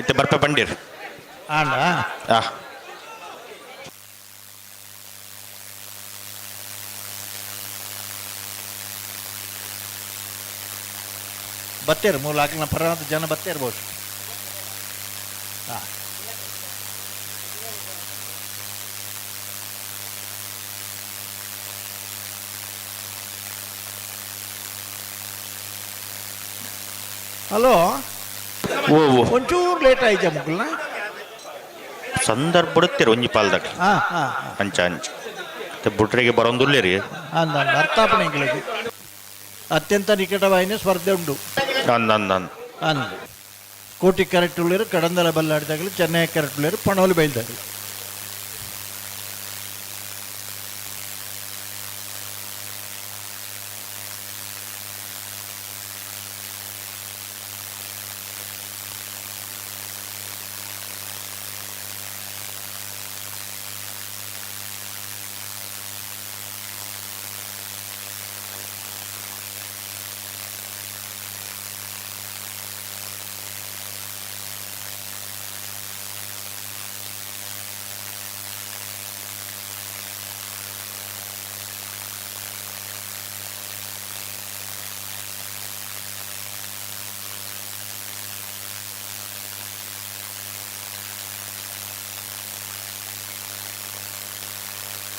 ಇತ್ತೆ ಬರ್ಪೆ ಬಂದಿರು ಬತ್ತೇರು ಮೂಲ ಹಾಕಿನ ಪರವಾದ ಜನ ಬತ್ತೇರ್ಬೋದು ಹಲೋ ಓ ಓ ಒಂಚೂರು ಲೇಟ್ ಆಯ್ತಾ ಮುಗ್ಲನ ಸಂದರ್ಭ ಬಿಡುತ್ತೀರಿ ಒಂಜಿ ಪಾಲ್ದಾಗ ಹಾಂ ಹಾಂ ಅಂಚ ಅಂಚ ಬುಟ್ರಿಗೆ ಬರೋದಿಲ್ಲ ರೀ ಅಂದ ಅರ್ಥಾಪಣೆಗಳಿಗೆ ಅತ್ಯಂತ ನಿಕಟವಾಯಿನ ಸ್ಪರ್ಧೆ ಉಂಟು ಅಂದು ಕೋಟಿ ಕ್ಯಾರೆಟ್ ಉಳ್ಳೇರು ಕಡಂದಲ ಬಲ್ಲಾಡಿದಾಗಲಿ ಚೆನ್ನೈ ಕ್ಯಾರೆಟ್ ಉಳ್ಳೇರು ಪಣೋಲಿ ಬೈಲ್ದಾಗಲಿ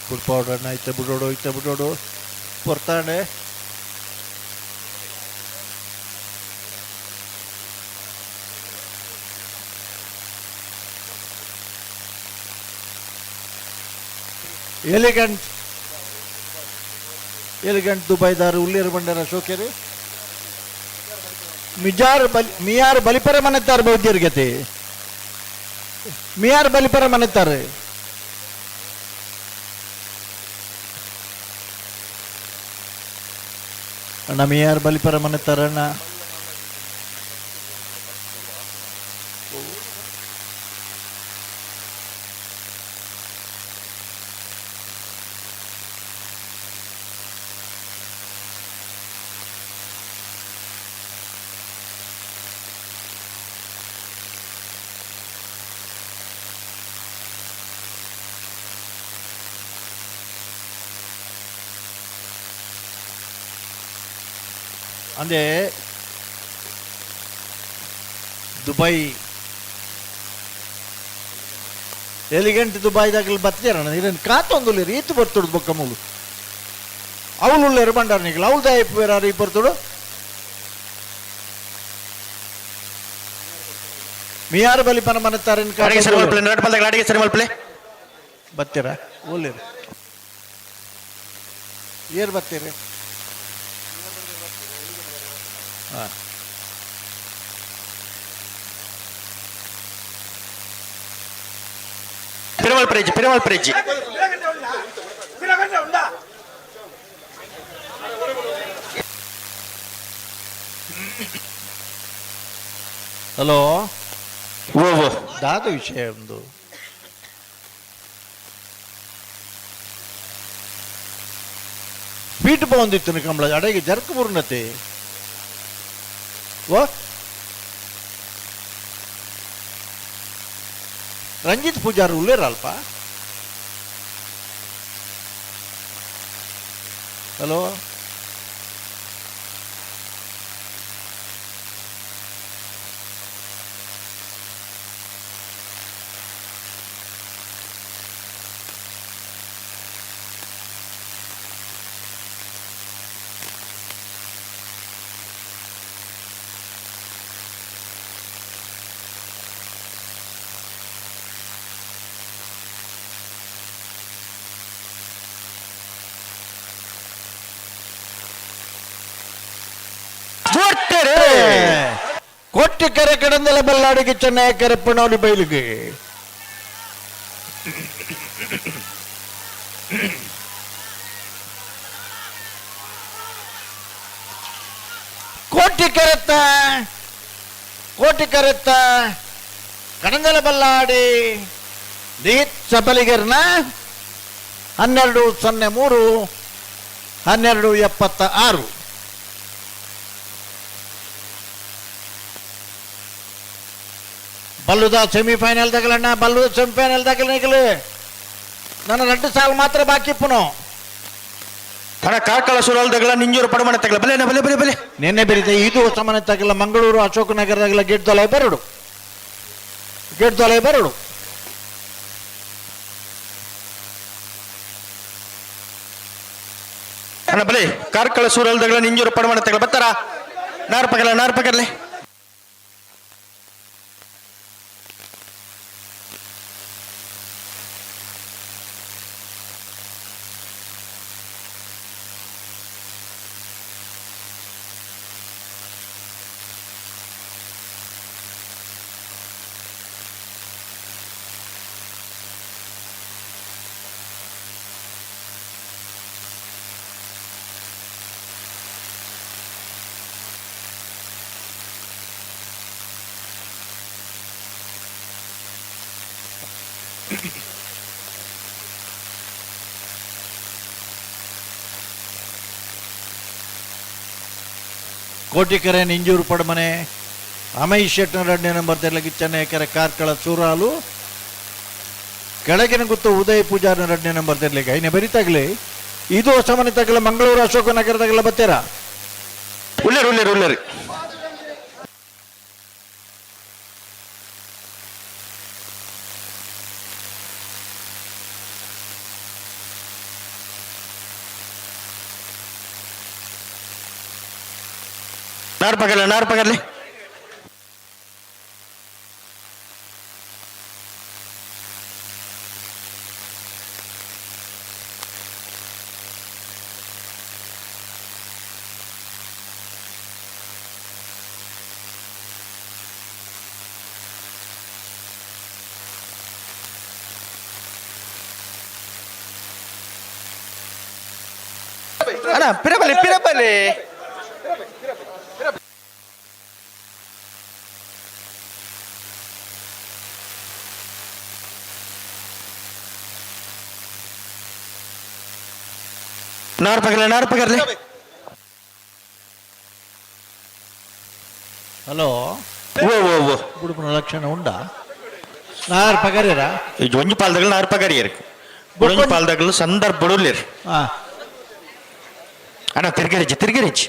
ಫುಡ್ ಪೌಡರ್ನ ಇತ್ತ ಬಿಡೋಡು ಪೊರ್ತಾಂಡೆ ಎಲಿಗೆಂಟ್ ದುಬೈದಾರು ಉಳ್ಳೇರು ಬಂಡರ ಶೋಕೆರಿ ಮಿಯಾರ್ ಬಲಿಪರ ಮನೆತ್ತಾರೆ ಬೌದ್ಧರ್ಗತೆ ಮಿಯಾರ್ ಬಲಿಪರ ಮನೆತ್ತಾರೆ ಅಣ್ಣ ಮಿಯಾರ್ ಬಲಿಪರ ಮನೆತ್ತಾರಣ್ಣ ಅಂದರೆ ದುಬೈ ಎಲಿಗೆಂಟ್ ದುಬೈದಾಗಲಿ ಬರ್ತೀರಣ್ಣ ಇದನ್ನು ಕಾತೊಂದು ರೀತಿ ಬರ್ತುಡು ಬೊಕ್ಕ ಮೂಲು ಅವಳು ಉಳ್ಳೇರು ಬಂಡಾರ ನಿಗಲು ಅವಳು ದಯಪು ಬೇರೆ ಬರ್ತುಡು ಮಿಯಾರ್ ಬಲಿಪನ ಮನೆತ್ತಾರೆ ಬರ್ತೀರಾ ಒಳ್ಳೇರು ಏರ್ ಬರ್ತೀರಿ ಹಾಂ ಪೆರವಲ್ ಪ್ರೇಜಿ ಹಲೋ ಓ ಓ ದಾದ ವಿಷಯ ಒಂದು ಸ್ವೀಟ್ ಬಾಗುಂದಿತ್ತು ಕಂಬಳ ಅಡೆಗೆ ಜರ್ಕ ಪೂರ್ಣತೆ ಓ ರಂಜಿತ್ ಪೂಜಾರು ಉಳ್ಳೇರಲ್ಪ ಹಲೋ ಕೊಟ್ಟಿಕೆರೆ ಕಡಂದಲ ಬಲ್ಲಾಡಿಗೆ ಚೆನ್ನೈ ಕೆರೆ ಪಣೋಲಿ ಬೈಲಿಗೆ ಕೋಟಿ ಕೆರೆತ್ತ ಕಡಂದಲ ಬಲ್ಲಾಡಿ ದೀತ್ ಸಬಲಿಗೆರ್ನ 12:03 12:76 ಬಲ್ಲುದ ಸೆಮಿಫೈನಲ್ ತಗಲಣ್ಣ ಬಲ್ಲುದ ಸೆಮಿಫೈನಲ್ ತಗಲ ನಿಗಲು ನನ್ನ 2 ಸಾಲ ಮಾತ್ರ ಬಾಕಿ ಪುನೋ ಹಣ ಕಾರ್ಕಳ ಸುರಲ್ ತಗಲ ನಿಂಜೂರು ಪಡಮನೆ ತಗಲ ಬಲೆ ಬಲೆ ಬಲೆ ಬಲೆ ನಿನ್ನೆ ಬೆರೀತೆ ಇದು ಸಮನೆ ತಗಲ ಮಂಗಳೂರು ಅಶೋಕನಗರದಾಗಲ ಗೇಟ್ ದೊಲೆ ಬರಡು ಹಣ ಬಲೆ ಕಾರ್ಕಳ ಸುರಲ್ ತಗಲ ನಿಂಜೂರು ಪಡಮನೆ ತಗಲ ಬತ್ತಾರ ನಾರು ಪಗಲೆ ಕೋಟಿಕೆರೆ ನಿಂಜೂರು ಪಡಮನೆ ಅಮೈ ಶೆಟ್ನ 2ನೇ ನಂಬರ್ ತೆರಳಿಗೆ ಚೆನ್ನೈಕೆರೆ ಕಾರ್ಕಳ ಸೂರಾಲು ಕೆಳಗಿನ ಗುತ್ತು ಉದಯ್ ಪೂಜಾರಿನ 2ನೇ ನಂಬರ್ ತೆರಳಿಗೆ ಐನೇ ಬರಿತಾಗ್ಲಿ ಇದು ಹೊಸಮನೆ ತಗಲ ಮಂಗಳೂರು ಅಶೋಕನಗರ ತಗಲ ಬತ್ತೀರಾ ಉಳ್ಳೇರಿ ಉಳ್ಳೇರಿ ಉಳ್ಳೇರಿ ನಾರು ಪಗರ್ಲಿ ಅಣ್ಣ ಪಿರಬಲಿ ನಾರು ಪಗರ್ಲಿ ಹಲೋ ಓ ಗುಡುಪನ ಲಕ್ಷಣ ಉಂಡ ನಾರು ಪಗರಿರಾ ಇದು ಒಂಜು ಪಾಲ್ದಾಗಲು ನಾರು ಪಗರಿಯರು ಒಂಜು ಪಾಲ್ದಾಗಲು ಸಂದರ್ಭ ಬಡುಲ್ಲೇರು ಅಣ್ಣ ತಿರ್ಗಿರಿಚ್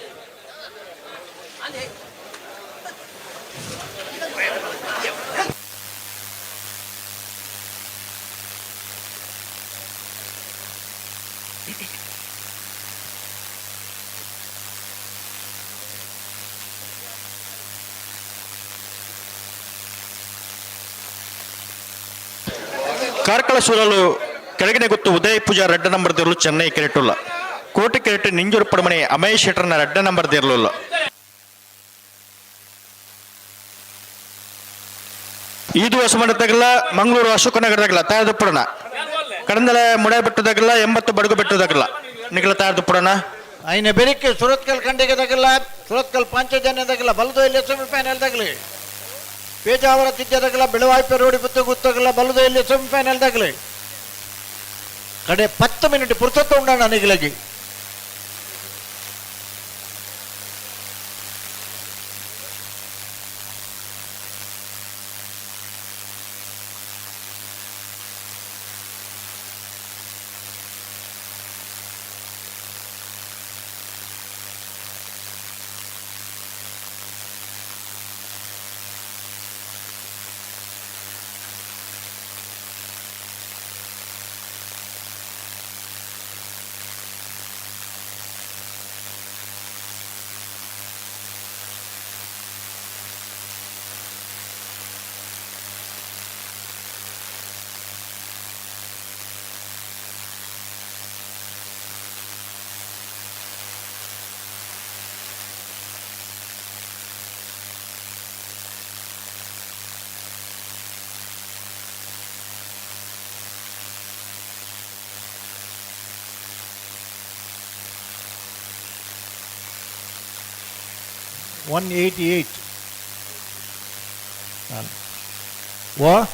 ಕಾರ್ಕಳ ಸೂರಲು ಕೆಳಗಿನ ಗುತ್ತು ಉದಯ್ ಪೂಜಾ 2ನೇ ನಂಬರ್ ದೇರ್ಲು ಚೆನ್ನೈ ಕೆರೆಟುಲ್ಲ ಕೋಟಿ ಕೆರೆಟ್ ನಿಂಜೂರು ಪಡಮನೆ ಅಮಯ್ ಶೆಟ್ಟರ್ನ 2ನೇ ನಂಬರ್ ದೇರ್ಲುಲ್ಲ ಇದು ಹೊಸಮಠದಾಗಲ್ಲ ಮಂಗಳೂರು ಅಶೋಕನಗರದಾಗಲ್ಲ ತಾಯದು ಪುಡಣ ಕಡಂದಲ ಮುಡೈ ಬೆಟ್ಟದಾಗಲ್ಲ 80 ಬಡಗು ಬೆಟ್ಟದಾಗಲ್ಲ ನಿಗಲ ತಾಯದು ಪುಡಣ ಐನ ಬೆರಿಕೆ ಸುರತ್ಕಲ್ ಖಂಡಿಗೆದಾಗಲ್ಲ ಸುರತ್ಕಲ್ ಪಾಂಚಜನ್ಯದಾಗಲ್ಲ ಬಲದು ಇಲ್ಲಿ ಸೆಮಿಫೈನಲ್ದಾಗಲಿ ಪೇಜಾವರ ತಿಜ್ಜದಾಗಲ್ಲ ಬೆಳವಾಯ್ಪೆ ರೋಡಿ ಬುತ್ತ ಗುತ್ತಾಗಲ್ಲ ಬಲದು ಇಲ್ಲಿ ಸೆಮಿಫೈನಲ್ದಾಗಲಿ ಕಡೆ 10 ಮಿನಿಟ್ ಪುರ್ತತ್ತು ಉಂಡಣ ನಿಗಲಾಗಿ $188 what?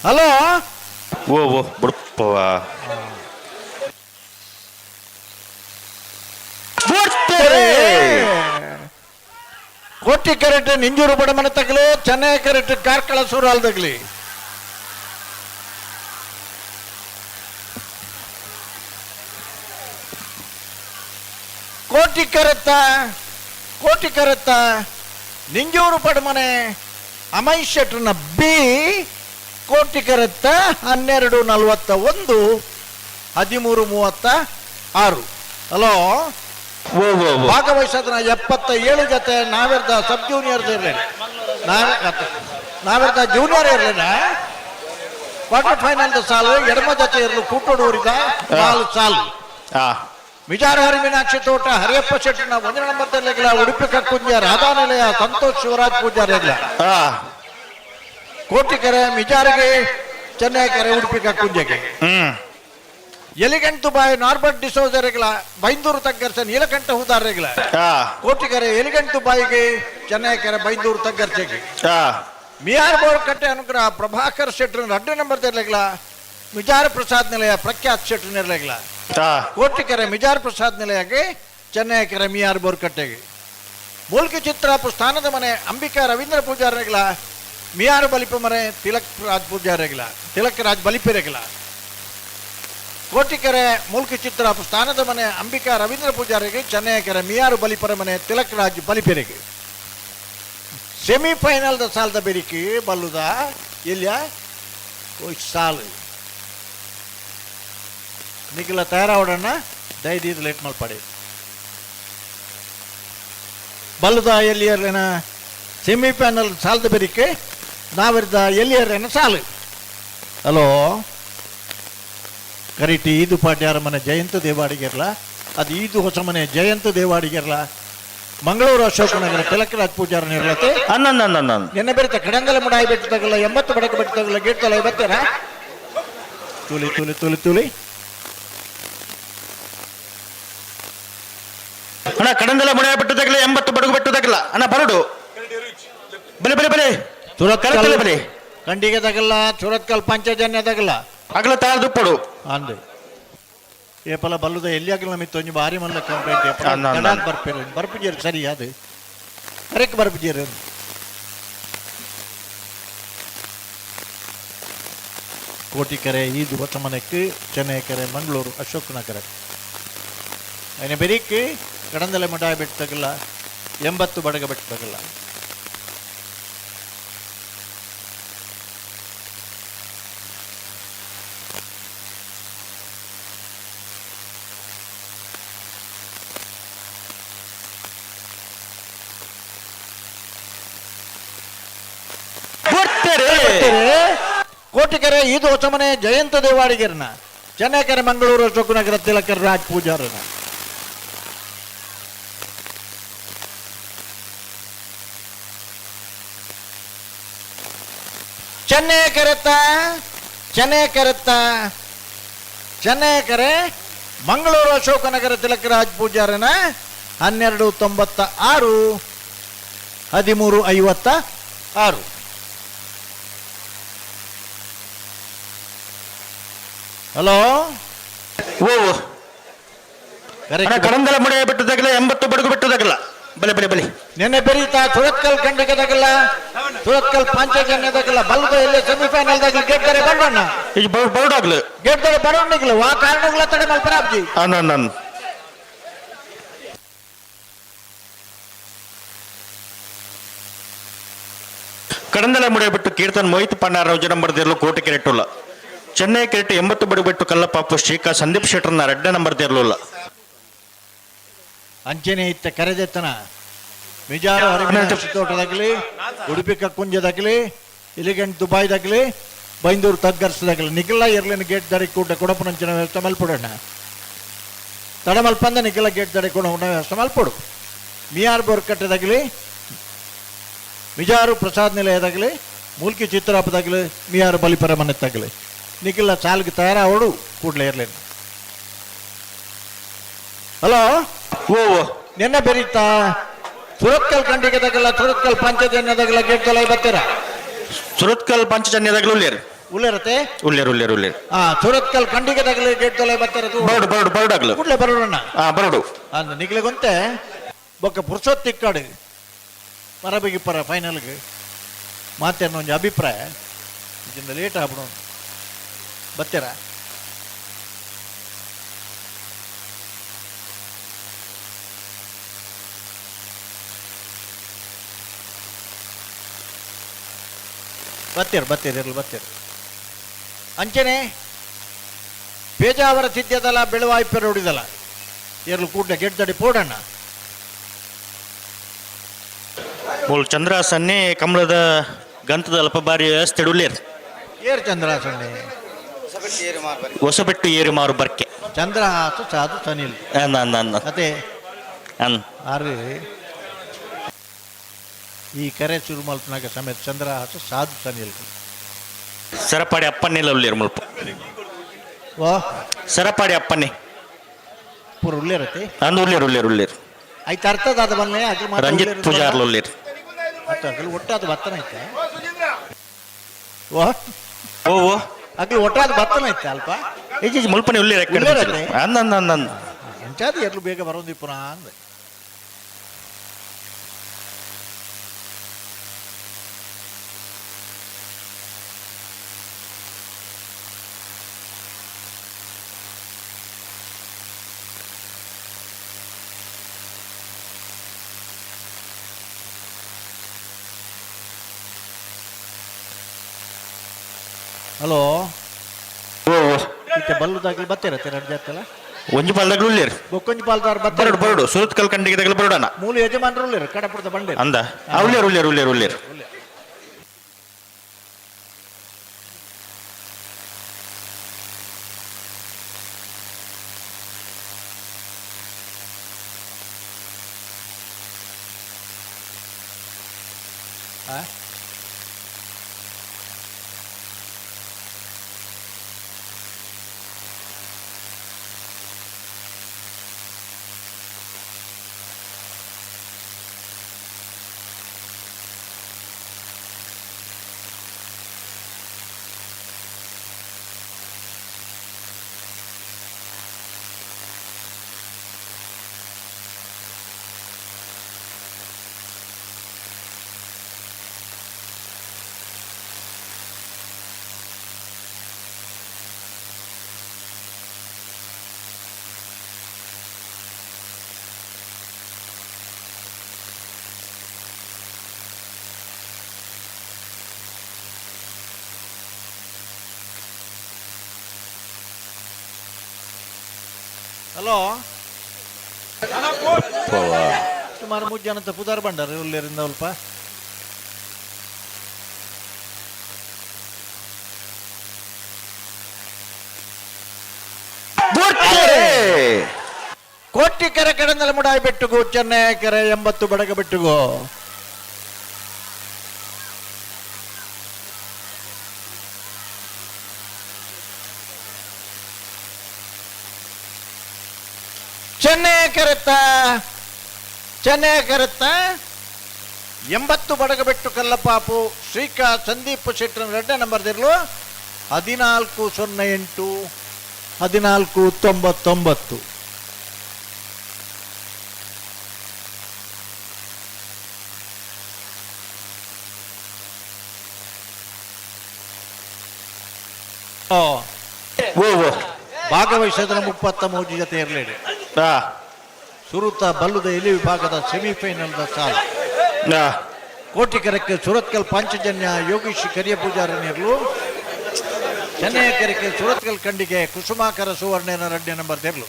ಹಲೋ ಓ ಬುಡಪ್ಪವ ಕೋಟಿ ಕೆರೆಟ್ ನಿಂಜೂರು ಬಡಮನೆ ತಗಲಿ ಚೆನ್ನೈ ಕೆರೆಟ್ ಕಾರ್ಕಳ ಸೂರಾಲ್ ತಗಲಿ ಕೋಟಿ ಕೆರೆತ್ತ ನಿಂಜೂರು ಪಡಮನೆ ಅಮೈ ಶೆಟ್ರನ ಬಿ ಕೋಟಿ ಕೆರೆತ್ತ 12:41 13:36 ಹಲೋ ಭಾಗವಹಿಸೋದನ್ನ 77 ಜೊತೆ ನಾವೆರ್ದ ಸಬ್ ಜೂನಿಯರ್ ಇರಲಿಲ್ಲ ನಾವೆರ್ದ ಜೂನಿಯರ್ ಇರಲಿಲ್ಲ ಕ್ವಾರ್ಟರ್ ಫೈನಲ್ ಸಾಲು ಎಡಮ ಜೊತೆ ಇರಲು ಕೂಟೋಡುವರಿದ 4 ಸಾಲು ವಿಚಾರ ಹರಿಮೀನಾಕ್ಷಿ ತೋಟ ಹರಿಯಪ್ಪ ಶೆಟ್ಟಿನ 1ನೇ ನಂಬರ್ದಲ್ಲಿಲ್ಲ ಉಡುಪಿ ಕಕ್ಕುಂಜ ರಾಧಾನಿಲಯ ಸಂತೋಷ್ ಶಿವರಾಜ್ ಪೂಜಾರಿ ಕೋಟಿಕೆರೆ ಮಿಜಾರಿಗೆ ಚೆನ್ನೈಕೆರೆ ಉಡುಪಿ ಕಕ್ಕುಂಜೆಗೆ ಎಲಿಗೆಂಟು ಬಾಯಿ ನಾರ್ಬರ್ಟ್ ಡಿಸೋಜರೆಗಳ ಬೈಂದೂರು ತಗ್ಗರ್ಸ ನೀಲಕಂಠ ಹುದಾರೆಗಳ ಕೋಟಿಕೆರೆ ಎಲಿಗೆಂಟು ಬಾಯಿಗೆ ಚೆನ್ನೈಕೆರೆ ಬೈಂದೂರು ತಗ್ಗರ್ಸೆಗೆ ಮಿಯಾರ್ ಬೋರ್ ಕಟ್ಟೆ ಅನುಗ್ರಹ ಪ್ರಭಾಕರ್ ಶೆಟ್ರ್ 2 ನಂಬರ್ ತೆರಲೆಗಳ ಮಿಜಾರ್ ಪ್ರಸಾದ್ ನಿಲಯ ಪ್ರಖ್ಯಾತ್ ಶೆಟ್ರ್ ನೆರಲೆಗಳ ಕೋಟಿಕೆರೆ ಮಿಜಾರ್ ಪ್ರಸಾದ್ ನಿಲಯಗೆ ಚೆನ್ನೈಕೆರೆ ಮಿಯಾರ್ ಬೋರ್ ಕಟ್ಟೆಗೆ ಮೂಲ್ಕಿ ಚಿತ್ರಾಪು ಸ್ಥಾನದ ಮನೆ ಅಂಬಿಕಾ ರವೀಂದ್ರ ಪೂಜಾರಿಗಳ ಮಿಯಾರು ಬಲಿಪ ಮನೆ ತಿಲಕ್ ರಾಜ್ ಪೂಜಾರಿಗಳ ತಿಲಕ್ ರಾಜ್ ಬಲಿಪಿರೆಗಳ ಕೋಟಿಕೆರೆ ಮೂಲ್ಕಿ ಚಿತ್ರಾಪು ಸ್ಥಾನದ ಮನೆ ಅಂಬಿಕಾ ರವೀಂದ್ರ ಪೂಜಾರಿಗೆ ಚೆನ್ನೈಕೆರೆ ಮಿಯಾರು ಬಲಿಪರ ಮನೆ ತಿಲಕ್ ರಾಜ್ ಬಲಿಪಿರೆಗೆ ಸೆಮಿಫೈನಲ್ ಸಾಲದ ಬೆರಿಕಿ ಬಲ್ಲುದ ಇಲ್ಲ ಸಾಲು ನಿಖಿಲ ತಯಾರಾವಡನ್ನ ದಯದೀದು ಲೇಟ್ ಮಲ್ಪಡೆ ಬಲ್ಲುದ ಎಲ್ಲಿಯರ್ಲೇನ ಸೆಮಿಫೈನಲ್ ಸಾಲದ ಬೆರಿಕೆ ನಾವಿರ್ದ ಎಲ್ಲಿಯರ್ಲೇನ ಸಾಲು ಹಲೋ ಕರೀಟಿ ಈದು ಪಾಟ್ಯಾರ ಮನೆ ಜಯಂತ ದೇವಾಡಿಗೆರ್ಲ ಅದು ಈದು ಹೊಸ ಮನೆ ಜಯಂತ ದೇವಾಡಿಗೆರ್ಲ ಮಂಗಳೂರು ಅಶೋಕನಗರ ತಿಲಕರಾಜ್ ಪೂಜಾರ ನಿರ್ಲತೆ ನಿನ್ನೆ ಬೆರಿತ ಕಡಂಗಲ ಮುಡಾಯಿ ಬೆಟ್ಟು ತಗಲ್ಲ 80 ಬಡಕ ಬೆಟ್ಟು ತಗಲ್ಲ ಗೇಟ್ ತಲ 50 ತುಲಿ ತುಲಿ ತುಲಿ ತುಲಿ ಅಣ್ಣ ಕಡಂಗಲ ಮುಡಾಯಿ ಬೆಟ್ಟು ತಗಲ್ಲ 80 ಬಡಕ ಬೆಟ್ಟು ತಗಲ್ಲ ಅಣ್ಣ ಬರಡು ಬಲೆ ಬಲೆ ಬಲೆ ಸುರತ್ಕಲ್ ಬಲೆ ಕಂಡಿಗೆ ತಗಲ್ಲ ಸುರತ್ಕಲ್ ಪಂಚಜನ್ಯ ತಗಲ್ಲ ಅಗಲ ತಾಳ್ದು ಪಡು ಅಂದೆ ಏಪಲ ಬಲ್ಲುದ ಎಲ್ಲಿಯಾಗಲ್ಲ ಮಿತ್ತು ಒಂಜಿ ಬಾರಿ ಮಲ್ಲ ಕಂಪ್ಲೇಂಟ್ ಬರ್ಪೇರು ಬರ್ಪಿಜೇರು ಸರಿ ಅದು ಕರೆಕ್ಟ್ ಬರ್ಪಿಜೇರು ಕೋಟಿಕೆರೆ ಈದು ಹೊಸ ಮನೆಕ್ಕೆ ಚೆನ್ನೈಕೆರೆ ಮಂಗಳೂರು ಅಶೋಕ್ ನಗರ അതിനെ ಬೆರಿಕೆ ಕಡಂದಲೆ ಮುಡಾಯಿ ಬೆಟ್ಟು ತಗಲ್ಲ 80 ಬಡಗ ಬೆಟ್ಟು ತಗಲ್ಲ ಕೋಟಿಕೆರೆ ಈದು ಹೊಸ ಮನೆ ಜಯಂತ ದೇವಾಡಿಗೆರ್ನ ಚೆನ್ನೈಕೆರೆ ಮಂಗಳೂರು ಅಶೋಕನಗರ ತಿಲಕರ ರಾಜ್ ಪೂಜಾರನ ಚೆನ್ನೈಕೆರೆ ಮಂಗಳೂರು ಅಶೋಕನಗರ ತಿಲಕರಾಜ್ ಪೂಜಾರನ 1296 1356 ಹಲೋ ಓ ಕಡಂಗಲ ಮುಡಾಯಿ ಬೆಟ್ಟು ತಗಲ್ಲ 80 ಬಡಗು ಬೆಟ್ಟು ತಗಲ್ಲ ಬಲೆ ಬಲೆ ಬಲೆ ನೆನ್ನೆ ಬೆರೀತಾ ಸುರತ್ಕಲ್ ಕಂಡಿಗೆ ತಗಲ್ಲ ಸುರತ್ಕಲ್ ಪಂಚಜನ್ಯ ತಗಲ್ಲ ಬಲ್ದು ಎಲ್ಲಿ ಸೆಮಿಫೈನಲ್ ದಾಗ ಗೇಟ್ ದರೆ ಬರೋಣ ಈಗ ಬರೋಡಾಗ್ಲು ಗೇಟ್ ದರೆ ಬರೋಣಿಗ್ಲು ಆ ಕಾರಣಗಳ ತಡೆ ಮಲ್ಪರಾಬ್ಜಿ ಅನನ್ ಕಡಂಗಲ ಮುಡಾಯಿ ಬೆಟ್ಟು ಕೀರ್ತನ್ ಮೋಹಿತ್ ಪಣ್ಣಾರಾವ್ ನಂಬರ್ದಿರ್ಲು ಕೋಟಿಕೆರೆ ಇಟ್ಟುಲ್ಲ ಚೆನ್ನೈ ಕೆರೆಟ್ 80 ಬಡಗು ಕಲ್ಲಪ್ಪ ಶ್ರೀಕಾ ಸಂದೀಪ್ ಶೆಟ್ಟರ್ನ 2 ನಂಬರ್ ಇರಲಿಲ್ಲ ಅಂಚನೆ ಇತ್ತ ಕರೆದೆತ್ತನ ಮಿಜಾರು ತೋಟದಾಗಲಿ ಉಡುಪಿ ಕಕ್ಕುಂಜದಾಗಲಿ ಇಲಿಗೆಂಟ್ ದುಬಾಯ್ದಾಗಲಿ ಬೈಂದೂರು ತಗ್ಗರ್ಸದಾಗಲಿ ನಿಖಿಲ ಇರ್ಲಿನ ಗೇಟ್ ದಡಿ ಕೂಟ ಕೊಡಪನಂಚಿನ ವ್ಯವಸ್ಥೆ ಮಲ್ಪಡೋಣ ತಡ ಮಲ್ಪಂದ ನಿಖಿಲ ಗೇಟ್ ದಡಿ ಕೊಡ ವ್ಯವಸ್ಥೆ ಮಲ್ಪಡು ಮಿಯಾರ್ ಬೋರ್ ಕಟ್ಟದಾಗಲಿ ಮಿಜಾರು ಪ್ರಸಾದ್ ನಿಲಯದಾಗಲಿ ಮೂಲ್ಕಿ ಚಿತ್ರಾಪದಾಗಲಿ ಮಿಯಾರು ಬಲಿಪರ ಮನೆತ್ತಾಗಲಿ ನಿಖಿಲ ಸಾಲಿಗೆ ತಯಾರಾವಡು ಕೂಡಲೇ ಇರ್ಲೇನು ಹಲೋ ಓ ನಿನ್ನೆ ಬೆರೀತಾ ಸುರತ್ಕಲ್ ಕಂಡಿಗೆ ತಗಲ್ಲ ಸುರತ್ಕಲ್ ಪಂಚಜನ್ಯದಾಗಲ್ಲ ಗೇಟ್ ತಲ ಬರ್ತೀರ ಸುರತ್ಕಲ್ ಪಂಚಜನ್ಯದಾಗಲು ಉಳ್ಳೇರತೆ ಉಳ್ಳೇರು ಸುರತ್ಕಲ್ ಕಂಡಿಗೆ ತಗಲಿ ಗೇಟ್ ತಲ ಬರ್ತಾರ ಬರೋಡಾಗ್ಲು ಕೂಡಲೇ ಬರೋಣ ಬರೋಡು ಅಂದ ನಿಗ್ಲೆ ಗೊಂತೆ ಬೊಕ್ಕ ಪುರುಷೋತ್ ತಿಕ್ಕಾಡು ಪರಬಿಗಿಪ್ಪರ ಫೈನಲ್ಗೆ ಮಾತೇನೋ ಒಂದು ಅಭಿಪ್ರಾಯ ಇದರಿಂದ ಲೇಟ್ ಆಗ್ಬಿಡೋಣ ಬರ್ತೀರಾ ಬರ್ತೀರಿ ಅಂಚನೆ ಪೇಜಾವರ ಸಿದ್ಧದಲ್ಲ ಬೆಳವಾಯ್ಪೆರ ಹೊಡಿದಲ್ಲ ಏರ್ಲು ಕೂಡಲೇ ಗೆಟ್ ದಡಿ ಪೋಡಣ್ಣ ಚಂದ್ರಾಸನ್ನೇ ಕಮಲದ ಗಂತದ ಅಲ್ಪ ಬಾರಿ ವ್ಯವಸ್ಥೆಡುಲ್ಲೇರು ಏರ್ ಚಂದ್ರಾಸನ್ನೇ ಹೊಸಬೆಟ್ಟು ಏರು ಮಾರು ಬರ್ಕೆ ಚಂದ್ರಹಾಸ ಸಾಧು ಸನಿಲ್ ಅದೇ ಆರ್ರಿ ಈ ಕರೆ ಶುರು ಮಲ್ಪನಾಗ ಸಮೇತ ಚಂದ್ರಹಾಸ ಸಾಧು ಸನಿಲ್ ಸರಪಾಡಿ ಅಪ್ಪನ್ನೆಲ್ಲ ಉಳ್ಳೇರು ಮುಲ್ಪ ವಾ ಸರಪಾಡಿ ಅಪ್ಪನ್ನೆ ಪೂರ ಉಳ್ಳೇರತ್ತೆ ಅಂದು ಉಳ್ಳೇರು ಆಯ್ತು ಅರ್ಥದ ಅದು ಬನ್ನೆ ಅದು ರಂಜಿತ್ ಪೂಜಾರ್ಲು ಉಳ್ಳೇರು ಒಟ್ಟಾದ ಭತ್ತನ ಐತೆ ವಾ ಓ ಅಗ್ಲಿ ಒಟ್ಟಾದ ಭತ್ತನ ಐತೆ ಅಲ್ಪ ಈಜಿ ಮುಲ್ಪನೆ ಉಳ್ಳೇರು ಅಂದ ಎಂಚಾದ ಎರ್ಲು ಬೇಗ ಬರೋದಿ ಪುನಃ ಅಂದೆ ಹಲೋ ಈಚೆ ಬಲ್ಲುದಾಗ್ಲಿ ಬತ್ತಿರತ್ತೆ ಎರಡು ಜಾತಲ್ಲ ಒಂಜಿ ಪಾಲ್ದಾಗ್ಲು ಉಳ್ಳೇರು ಬೊಕ್ಕೊಂಜಿ ಪಾಲ್ದಾರ್ ಬರಡು ಸುರತ್ ಕಲ್ ಕಂಡಿಗೆ ತಗಲು ಬರೋಡಣ ಮೂಲ ಯಜಮಾನರು ಉಳ್ಳೇರು ಕಡಪುರದ ಬಂಡೆ ಅಂದ ಉಳ್ಳೇರು ಹಲೋ ಸುಮಾರು 3 ಜನ ಪುದಾರ್ ಬಂಡಾರ ಉಳ್ಳೇರಿಂದ ಸ್ವಲ್ಪ ಕೋಟಿಕೆರೆ ಕಡಂದಲ ಮುಡಾಯಿ ಬೆಟ್ಟುಗು ಚೆನ್ನೈ ಕೆರೆ 80 ಬಡಗ ಬೆಟ್ಟುಗು ಚೆನ್ನೈ ಕರೆತ್ತ 80 ಬಡಗಬೆಟ್ಟು ಕಲ್ಲಪಾಪು ಶ್ರೀಕಾಂತ್ ಸಂದೀಪ್ ಶೆಟ್ಟರ್ 2ನೇ ನಂಬರ್ದಿರ್ಲು 1408 1499 ಭಾಗವಹಿಸಿದ 33 ಜೊತೆ ಇರಲೇಡಿ ಸುರುತ ಬಲ್ಲುದ ಎಲಿ ವಿಭಾಗದ ಸೆಮಿಫೈನಲ್ ಸಾಲ ಕೋಟಿಕೆರೆಕ್ಕೆ ಸುರತ್ಕಲ್ ಪಾಂಚಜನ್ಯ ಯೋಗೀಶ್ ಕರಿಯ ಪೂಜಾರನಿರ್ಲು ಚೆನ್ನೈ ಕೆರೆಕ್ಕೆ ಸುರತ್ಕಲ್ ಕಂಡಿಗೆ ಕುಸುಮಾಕರ ಸುವರ್ಣನ 2ನೇ ನಂಬರ್ ತೆರಲು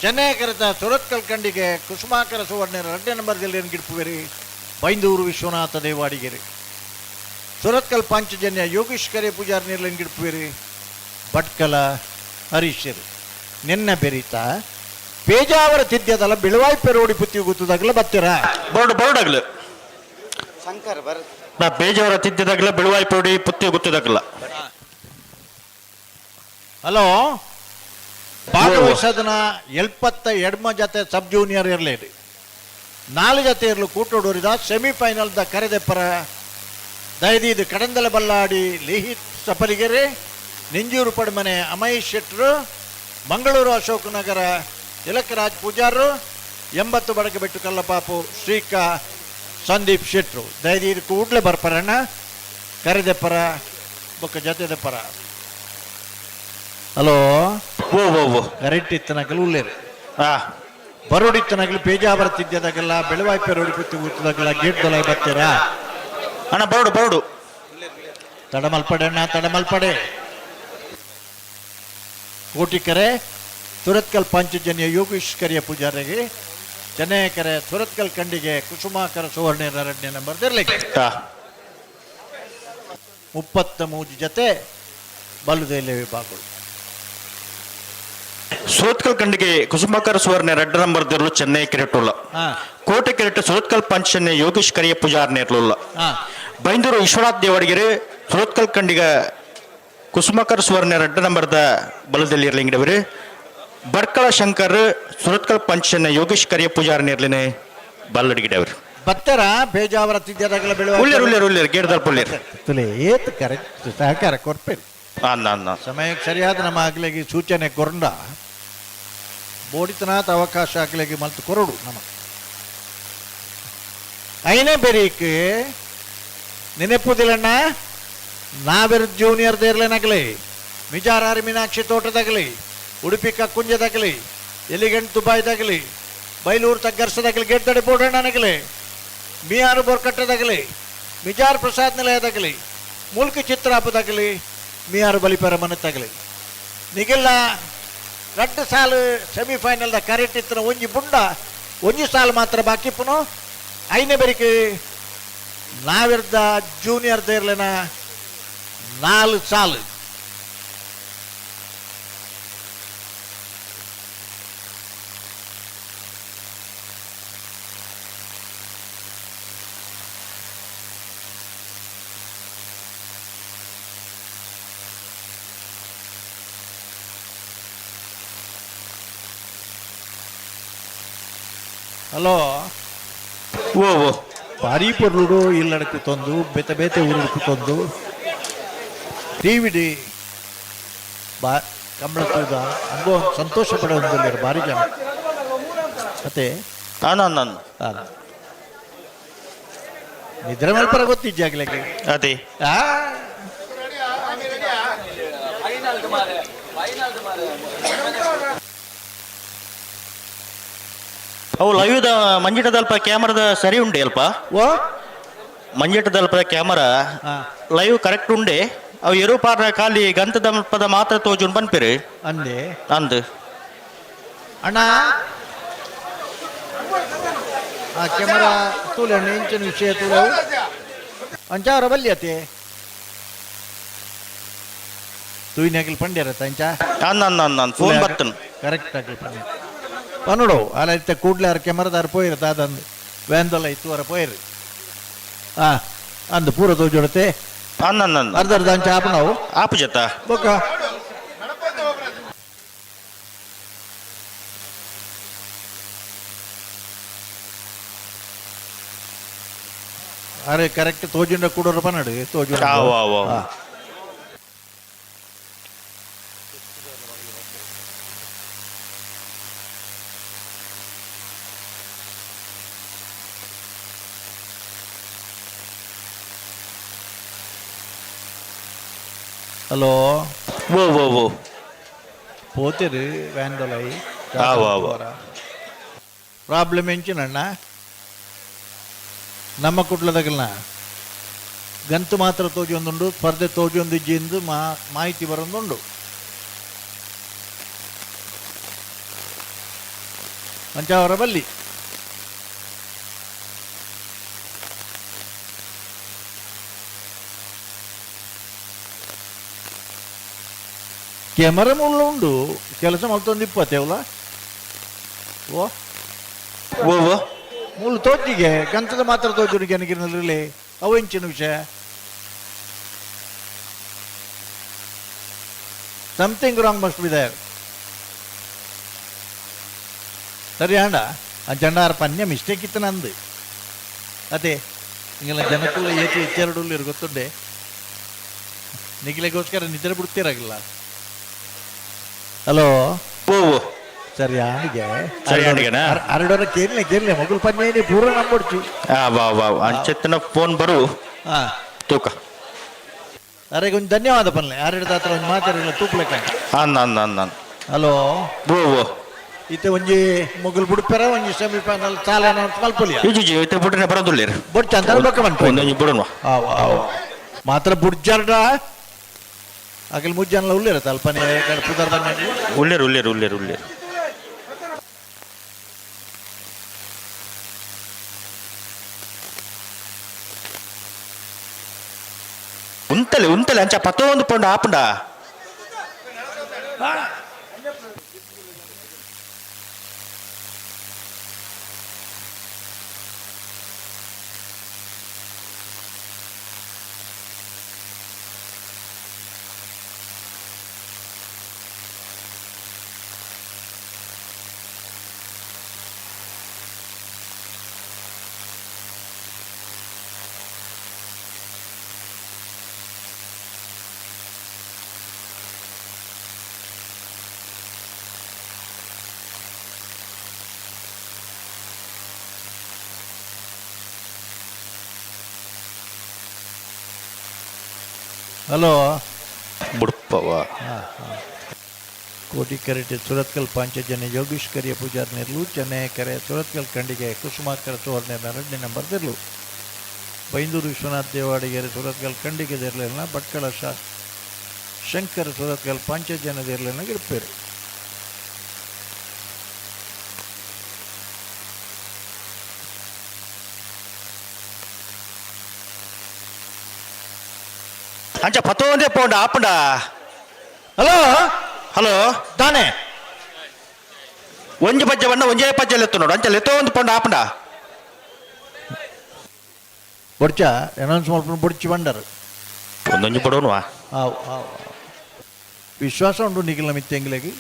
ಚೆನ್ನೈ ಕೆರೆತ ಸುರತ್ಕಲ್ ಕಂಡಿಗೆ ಕುಸುಮಾಕರ ಸುವರ್ಣನ 2ನೇ ನಂಬರ್ದಲ್ಲಿ ಗಿಡ್ಪುವೆರಿ ಬೈಂದೂರು ವಿಶ್ವನಾಥ ದೇವಾಡಿಗೆರೆ ಸುರತ್ಕಲ್ ಪಾಂಚಜನ್ಯ ಯೋಗೀಶ್ ಕರಿಯ ಪೂಜಾರನಿರ್ಲು ಗಿಡ್ಪುವೆರಿ ಭಟ್ಕಲ ಹರೀಶರು ನಿನ್ನ ಬೆರೀತಾ ಪೇಜಾವರ ತಿದ್ಯದಲ್ಲ ಬಿಳುವಾಯಿ ಪೆರೋಡಿ ಪುತ್ತಿ ಗೊತ್ತದಾಗಲ ಬತ್ತೀರ ಬೋರ್ಡಾಗ್ಲ ಶಂಕರ್ ಬರ್ ನಾ ಪೇಜಾವರ ತಿದ್ಯದಾಗಲ ಬಿಳುವಾಯಿ ಪೆರೋಡಿ ಪುತ್ತಿ ಗೊತ್ತದಾಗಲ್ಲ ಹಲೋ ಭಾಗವಹಿಸೋದನ್ನ 72 ಜೊತೆ ಸಬ್ ಜೂನಿಯರ್ ಇರಲೇರಿ 4 ಜೊತೆ ಇರಲು ಕೂಟೋಡೋರಿದ ಸೆಮಿಫೈನಲ್ ದ ಕರೆದೆಪ್ಪರ ದಯದೀದು ಕಡಂದಲ ಬಲ್ಲಾಡಿ ಲಿಹಿತ್ ಸಪಲಿಗೆರೆ ನಿಂಜೂರು ಪಡ್ಮನೆ ಅಮೈಶ್ ಶೆಟ್ರು ಮಂಗಳೂರು ಅಶೋಕ್ ನಗರ ತಿಲಕರಾಜ್ ಪೂಜಾರು 80 ಬಡಗ ಬೆಟ್ಟು ಕಲ್ಲಪಾಪು ಶ್ರೀಕಾ ಸಂದೀಪ್ ಶೆಟ್ರು ದಯದೀರು ಕೂಡ್ಲೆ ಬರ್ಪರಣ್ಣ ಕರೆದೆಪ್ಪರ ಬೊಕ್ಕ ಜೊತೆದ ಪರ hello current ಇತ್ತನಾಗಲು ಉಳ್ಳೇರಿ ಬರೋಡಿತ್ತನಾಗಲು Pejavara ತಿದ್ಯದಾಗೆಲ್ಲ Belvai ಪೆರೋಡಿ ಪುತ್ತಿ ಕೂತದಾಗೆಲ್ಲ gate ದೊಲ ಬರ್ತೀರಾ ಅಣ್ಣ ಬರೋಡು ತಡಮಲ್ಪಡೆ ಅಣ್ಣ ತಡಮಲ್ಪಡೆ ಕೋಟಿಕೆರೆ ಸುರತ್ಕಲ್ ಪಾಂಚಜನ್ಯ ಯೋಗೀಶ್ ಕರಿಯ ಪೂಜಾರಿಗೆ ಚೆನ್ನೈ ಕೆರೆ ಸುರತ್ಕಲ್ ಕಂಡಿಗೆ ಕುಸುಮಾಕರ ಸುವರ್ಣ 2ನೇ ನಂಬರ್ ತೆರಲಿಕ್ಕೆ 33 ಜೊತೆ ಬಲ್ಲುದೆಲೆ ವಿಭಾಗಗಳು ಸುರತ್ಕಲ್ ಕಂಡಿಗೆ ಕುಸುಮಾಕರ ಸುವರ್ಣ 2ನೇ ನಂಬರ್ ತೆರಲು ಚೆನ್ನೈ ಕೆರೆಟುಲ್ಲ ಕೋಟೆ ಕೆರೆಟ ಸುರತ್ಕಲ್ ಪಾಂಚಜನ್ಯ ಯೋಗೀಶ್ ಕರಿಯ ಪೂಜಾರನೇ ಇರಲಿಲ್ಲ ಬೈಂದೂರು ವಿಶ್ವನಾಥ್ ದೇವಡಿಗೆರೆ ಸುರತ್ಕಲ್ ಕಂಡಿಗ ಕುಸುಮಕರ್ ಸುವರ್ಣ 2 ನಂಬರ್ದ ಬಲದಲ್ಲಿ ಇರಲಿಂಗಿಡವರು ಬರ್ಕಳ ಶಂಕರ್ ಸುರತ್ಕಲ್ ಪಂಚನ ಯೋಗೇಶ್ ಕರಿಯ ಪೂಜಾರ ನಿರ್ಲಿನೆ ಬಲ್ಲಡಿಗಿಡವರು ಬತ್ತರ ಬೇಜಾವರ ತಿದ್ಯದಾಗಲ ಉಳ್ಳೇರು ಗೇಡ್ದಲ್ ಪುಳ್ಳೇರು ತುಲೆ ಏತ್ ಕರೆಕ್ಟ್ ಸಹಕಾರ ಕೊರ್ಪೇರಿ ಸಮಯಕ್ಕೆ ಸರಿಯಾದ ನಮ್ಮ ಆಗ್ಲಿಗೆ ಸೂಚನೆ ಕೊರಂಡ ಬೋಡಿತನಾಥ ಅವಕಾಶ ಆಗ್ಲಿಗೆ ಮಲ್ತು ಕೊರಡು ನಮ್ಮ ಐನೇ ಬೇರೀಕ್ ನೆನಪುದಿಲ್ಲಣ್ಣ ನಾವೆರ ಜೂನಿಯರ್ ದೇರ್ಲೇನಾಗಲಿ ಮಿಜಾರಾರಿ ಮೀನಾಕ್ಷಿ ತೋಟದಾಗಲಿ ಉಡುಪಿ ಕಕ್ಕುಂಜದಾಗಲಿ ಎಲಿಗೆಂಟ್ ದುಬಾಯ್ದಾಗಲಿ ಬೈಲೂರು ತಗ್ಗರ್ಸದಾಗಲಿ ಗೆಡ್ದಡೆ ಬೋಡಣ್ಣನಾಗಲಿ ಮಿಯಾರು ಬೋರ್ಕಟ್ಟದಾಗಲಿ ಮಿಜಾರ್ ಪ್ರಸಾದ್ ನಿಲಯದಾಗಲಿ ಮುಲ್ಕ ಚಿತ್ರಾಪದಾಗಲಿ ಮಿಯಾರು ಬಲಿಪರ ಮನತ್ತಾಗಲಿ ನಿಗೆಲ್ಲ 2 ಸಾಲು ಸೆಮಿಫೈನಲ್ದ ಕರೆಕ್ಟ್ ಇತ್ತಿನ ಒಂಜಿ ಬುಂಡ ಒಂಜಿ ಸಾಲು ಮಾತ್ರ ಬಾಕಿ ಪುನಃ ಐನೇ ಬೆರಿಕೆ ನಾವಿರ್ದ ಜೂನಿಯರ್ ದೇರ್ಲೆನ 4 ಸಾಲು ಹಲೋ ಓ ಭಾರಿ ಪೊರ್ಲುಡು ಇಲ್ಲಡಕ್ಕೆ ತಂದು ಬೇತೆ ಬೇತೆ ಊರುಡುಕು ತಂದು ಟಿವಿಡಿ ಬಾ ಕಂಬಳ ತೂದ ಅನುಭವ ಸಂತೋಷ ಪಡೋದಿಲ್ಲ ಭಾರಿ ಜನ ಮತ್ತೆ ನಿದ್ರೆ ಮಲ್ಪರ ಗೊತ್ತಿಜ್ಜಾಗ್ಲಿಕ್ಕೆ ಅದೇ ಅವು ಲೈವ್ದ ಮಂಜಟದಲ್ಪ ಕ್ಯಾಮರಾದ ಸರಿ ಉಂಡೆ ಅಲ್ಪ ಓ ಮಂಜಟದಲ್ಪ ಕ್ಯಾಮರಾ ಲೈವ್ ಕರೆಕ್ಟ್ ಉಂಡೆ ಅವು ಎರು ಪಾರ ಖಾಲಿ ಗಂತದಲ್ಪದ ಮಾತ್ರ ತೋಜುಂಡು ಬನ್ಪಿರಿ ಅಂದೆ ಅಂದು ಅಣ್ಣ ಆ ಕ್ಯಾಮರಾ ತೂಲೆ ಇಂಚಿನ ವಿಷಯ ತೂಲವು ಅಂಚಾವರ ಬಲ್ಯತೆ ತೂಯಿನಾಗಿಲ್ ಪಂಡ್ಯರತ್ತ ಅಂಚ ಫೋನ್ ಬರ್ತನು ಕರೆಕ್ಟ್ ಆಗಿ ಪಂಡ್ಯ ಪನ್ನೋಡು ಅಲ್ಲ ಇತ್ತ ಕೂಡ್ಲೆ ಆರು ಕ್ಯಾಮರಾದಾರು ಪೋಯಿರತ್ತ ಅದಂದು ವ್ಯಾನ್ದಲ್ಲ ಇತ್ತುವರ ಪೋಯಿರಿ ಅಂದು ಪೂರ ತೋಜೊಡತೆ ಅರ್ಧ ಅರ್ಧ ಅಂಚ ಆಪು ನಾವು ಆಪು ಜತ ಬೊಕ್ಕ ಅರೆ ಕರೆಕ್ಟ್ ತೋಜುಂಡ ಕೂಡೋರು ಪನ್ನಡು ತೋಜುಂಡ ಹಲೋ ಓ పోతేరు వ్యాన్దోలై ప్రాబ్లం ఏంచినಣ್ಣ ನಮ್ಮ ಕುಟ್ಲದಾಗಲ್ನ ಗಂತು ಮಾತ್ರ ತೋಜೊಂದುಂಡು ಸ್ಪರ್ಧೆ ತೋಜೊಂದಿಜ್ಜಿಂದು ಮಾಹಿತಿ ಬರೊಂದುಂಡು ಅಂಚಾವರ ಬಲ್ಲಿ ಕ್ಯಾಮರಾ ಮುಳ್ಳು ಉಂಡು ಕೆಲಸ ಮಲ್ತೊಂದು 20 ಅವಲ ಓ ಓ ಮುಳ್ಳು ತೋಜಿಗೆ ಗಂತದ ಮಾತ್ರ ತೋಜುಡು ಕೆನಗಿನಲ್ಲಿ ಅವು ಇಂಚಿನ ವಿಷಯ something wrong must be there ಸರಿ ಆಂಡ ಆ ಜಂಡಾರ ಪನ್ಯ ಮಿಸ್ಟೇಕ್ ಇತ್ತು ನಂದು ಅದೇ ಹಿಂಗೆಲ್ಲ ಜನಕ್ಕೂ ಏತಿ ಎಚ್ಚರಡುಲ್ಲಿ ಗೊತ್ತುಂಡೆ ನಿಗಿಲೆಗೋಸ್ಕರ ನಿದ್ರೆ ಬಿಡ್ತಿರಾಗಿಲ್ಲ ಹಲೋ ಓ ಸರಿ ಆನಿಗೆ ಅರಡೋರ ಕೇರ್ಲೆ ಮೊಗಲ್ ಪನ್ನೇನೆ ಪೂರ ನಂಬಡ್ಚು ಅಂಚೆತ್ತಿನ ಫೋನ್ ಬರು ತೂಕ ಅರೆ ಕೊಂಚ ಧನ್ಯವಾದ ಪನ್ಲೆ ಆರೆಡ ಹತ್ರ ಒಂದು ಮಾತಾಡಿಲ್ಲ ತೂಪ್ಲೆಕ್ಕ ಹಲೋ ಓ ಇತ್ತೆ ಒಂಜಿ ಮೊಗಲ್ ಬುಡ್ಪೆರ ಒಂಜಿ ಸೆಮಿಫೈನಲ್ ಚಾಲನ ಮಲ್ಪೊಲಿಯ ಇಜಿ ಇತ್ತೆ ಬುಡ್ನೆ ಬರೋದುಲ್ಲೇರು ಬುಡ್ಚ ಅಂತ ಬಕ್ಕ ಬಂತು ಒಂದೊಂಜಿ ಬುಡನ್ವಾ ಮಾತ್ರ ಬುಡ್ಜಾರ್ಡ ಅಕಲ್ ಮುಜ್ಜಾನಲ್ಲ ಉಳ್ಳೇರ ಅಲ್ಪನೆ ಪುದರ್ ಬಂದ ಉಳ್ಳೇರು ಉಂತಲೆ ಅಂಚ 11 ಪೌಂಡ್ ಆಪುಂಡ ಹಲೋ ಬುಡ್ಪವ ಕೋಟಿಕೆರೆ ಸುರತ್ಕಲ್ ಪಾಂಚಜನ್ಯ ಯೋಗೀಶ್ ಕರಿಯ ಪೂಜಾರ್ನಿರ್ಲು ಚೆನ್ನೈಕೆರೆ ಸುರತ್ಕಲ್ ಖಂಡಿಗೆ ಕುಸುಮಾಕರ ಸುವರ್ಣ 2ನೇ ನಂಬರ್ದಿರ್ಲು ಬೈಂದೂರು ವಿಶ್ವನಾಥ್ ದೇವಾಡಿಗೆರೆ ಸುರತ್ಕಲ್ ಖಂಡಿಗೆದಿರಲಿಲ್ಲ ಭಟ್ಕಳ ಶಂಕರ ಸುರತ್ಕಲ್ ಪಾಂಚಜನ್ಯದಿರಲಿಲ್ಲ ಗಿರ್ಪೇರು ಅಂಚ ಪತ್ತೊಂದೇ ಪೌಂಡ್ ಆಪುಂಡ. ಹಲೋ ಹಲೋ ತಾನೇ ಒಂಜಿ ಪಜ್ಜೆ ಬಣ್ಣ ಒಂಜೇ ಪಜ್ಜೆ ಲೆತ್ತು ನೋಡು ಅಂಚ ಲೆತ್ತೋ ಒಂದು ಪೌಂಡ್ ಆಪುಂಡ ಬೊಡ್ಚ ಅನೌನ್ಸ್ ಮಾಡ್ಕೊಂಡು ಬೊಡ್ಚಿ ಬಂಡರು ಒಂದೊಂಜಿ ಪಡೋನುವಾ ವಿಶ್ವಾಸ ಉಂಟು ನಿಖಿಲ ಮಿತ್ತೆಂಗಿಲೆಗೆ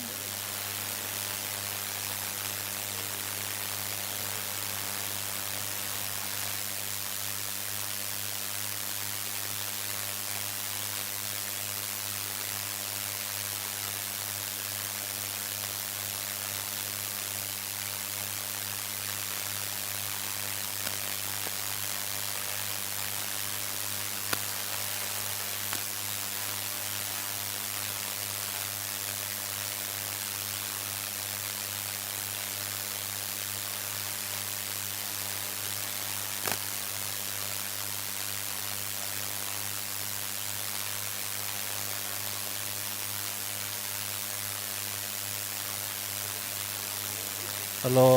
ಹಲೋ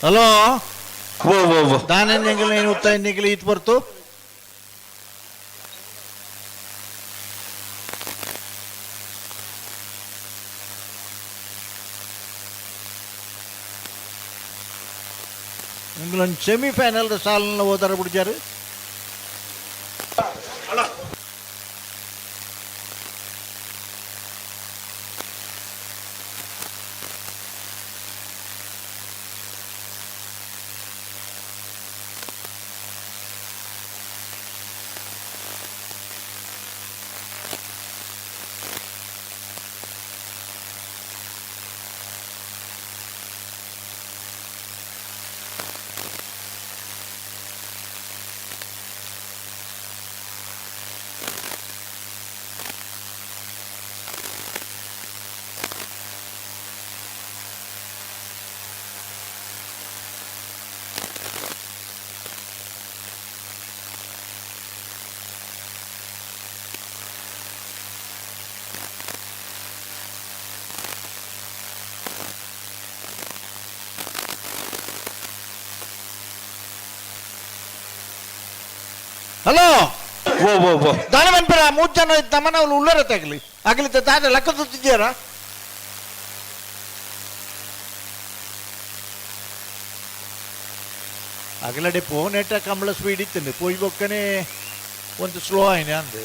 ಹಲೋ ದಾನೆಂಗೆಲ್ಲ ಏನು ಉತ್ತ ಎನ್ನಿಗೆಲ್ಲ ಈತ್ ಬರ್ತು ನಿಂಗಳೊಂದು ಸೆಮಿಫೈನಲ್ ಸಾಲನ್ನ ಓದಾರ ಬಿಡ್ಜಾರು ಹಲೋ ದಾನ ಮನ್ಪರ 3 ಜನ ತಮ್ಮನ ಅವ್ರು ಉಳ್ಳರ ತಗಲಿ ಆಗಲಿ ತಾತ ಲೆಕ್ಕ ತುತ್ತಿದ್ಯಾರ ಅಗಲಡೆ ಫೋನ್ ಏಟ ಕಂಬಳ ಸ್ಪೀಡ್ ಇತ್ತಂದು ಪೋಯಿ ಬೊಕ್ಕನೆ ಒಂದು ಸ್ಲೋ ಆಯ್ನ ಅಂದೆ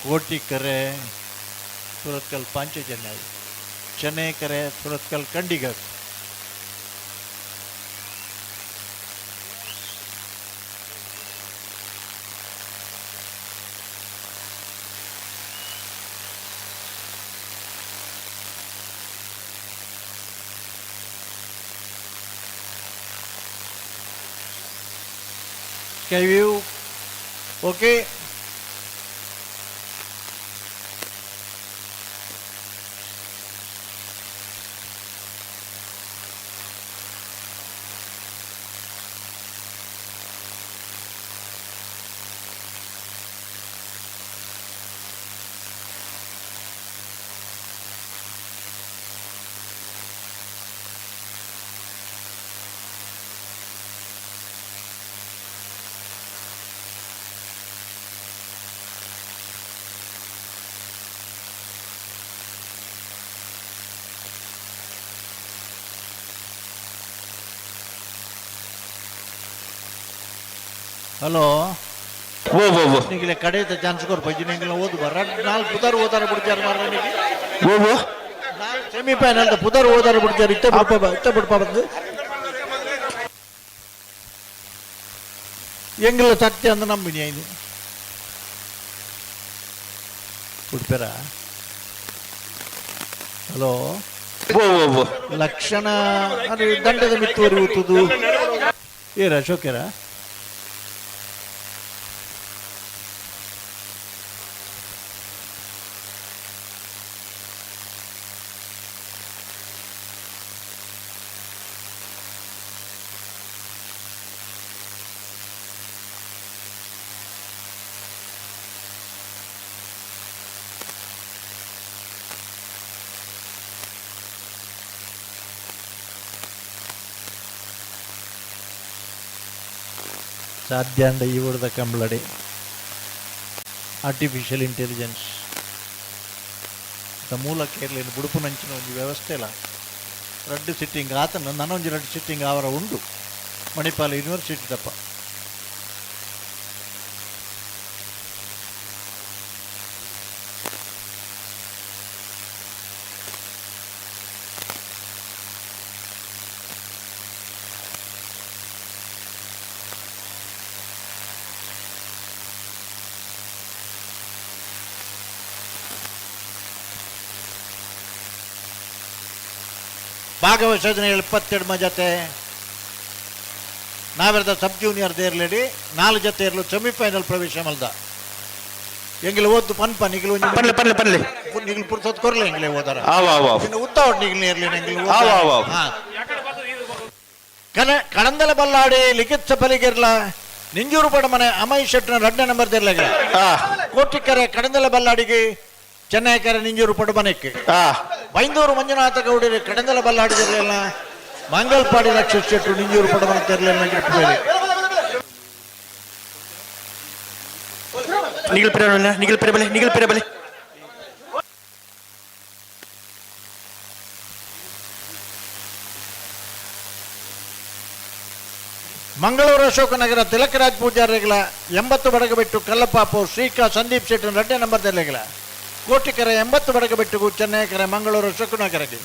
Kotikere Surathkal Panchajanya Chennaikere Surathkal Khandiga Skyview okay. Hello ಓ ಓ ಓ ನಿಗಲೆ ಕಡೆದ ಚಾನ್ಸ್ ಕೊರ್ಪಜ್ಜಿ ನಿಗಲ ಓದು ಬರ ನಾಲ್ಕು ಪುದರ್ ಓದಾರ ಬಿಡ್ತಾರೆ ಮಾರನಿಗೆ ಓ ಓ ಸೆಮಿಫೈನಲ್ ಪುದರ್ ಓದಾರ ಬಿಡ್ತಾರೆ ಇತ್ತ ಬಿಡ್ಪ ಬಂದು ಎಂಗಿಲ್ಲ ಸತ್ಯ ಅಂದ ನಂಬಿನಿ ಐದು ಬಿಡ್ಪೇರ ಹಲೋ ಲಕ್ಷಣ ಅದು ದಂಡದ ಮಿತ್ತುವರಿ ಊತುದು ಏರ ಅಶೋಕರ ಸಾಧ್ಯ ಅಂಡ ಈ ಊರದ ಕಂಬಳಡೆ ಆರ್ಟಿಫಿಷಿಯಲ್ ಇಂಟೆಲಿಜೆನ್ಸ್ ಮೂಲಕ ಇರಲಿ ಬುಡುಪು ನಂಚಿನ ಒಂದು ವ್ಯವಸ್ಥೆ ಇಲ್ಲ ರಡ್ಡು ಸಿಟ್ಟಿಂಗ್ ಆತನ ನನೊಂದು ರಡ್ಡು ಸಿಟ್ಟಿಂಗ್ ಅವರ ಉಂಟು ಮಣಿಪಾಲ ಯೂನಿವರ್ಸಿಟಿ ದಪ್ಪ ಭಾಗವಹಿಸೋದನ್ನ 72 ಜೊತೆ ನಾವೆರದ ಸಬ್ ಜೂನಿಯರ್ ದೇರ್ಲೇಡಿ 4 ಜೊತೆ ಇರಲು ಸೆಮಿಫೈನಲ್ ಪ್ರವೇಶ ಮಲ್ದ ಎಂಗಿಲ ಓದ್ದು ಪನ್ಪ ನಿಗಿಲು ನಿಗಿಲು ಪುರ್ಸತ್ ಕೊರ್ಲೆ ಎಂಗಿಲೆ ಓದಾರ ಉತ್ತಾವಟ್ ನಿಗಿಲು ಇರ್ಲಿ ಕಡಂದಲ ಬಲ್ಲಾಡಿ ಲಿಖಿತ್ ಸಫಲಿಗಿರ್ಲ ನಿಂಜೂರು ಪಡಮನೆ ಅಮೈ ಶೆಟ್ನ 2 ನಂಬರ್ ದೇರ್ಲಾಗ ಕೋಟಿಕರೆ ಕಡಂದಲ ಬಲ್ಲಾಡಿಗೆ ಚೆನ್ನೈಕರ ನಿಂಜೂರು ಪಡಮನೆಕ್ಕೆ ಬೈಂದೂರು ಮಂಜುನಾಥ ಗೌಡರು ಕಡಂದಲ ಬಲ್ಲಾಡಿದಿರಲಿಲ್ಲ ಮಂಗಲ್ಪಾಡಿ ರಕ್ಷಿತ ಶೆಟ್ಟರು ನಿಂಜೂರು ಪಡಮನೆ ತೆರಲಿಲ್ಲ ಮಂಗಳೂರು ಅಶೋಕನಗರ ತಿಲಕರಾಜ್ ಪೂಜಾರಿಗಳ 80 ಬಡಗಬಿಟ್ಟು ಕಲ್ಲಪ್ಪಾಪು ಶ್ರೀಕಾ ಸಂದೀಪ್ ಶೆಟ್ಟಿ 2 ನಂಬರ್ ತೆರಲಿಲ್ಲ ಕೋಟಿಕರ 80 ಬಡಗಬಿಟ್ಟು ಚೆನ್ನೈಕರ ಮಂಗಳೂರು ಅಶೋಕನಗರಕ್ಕೆ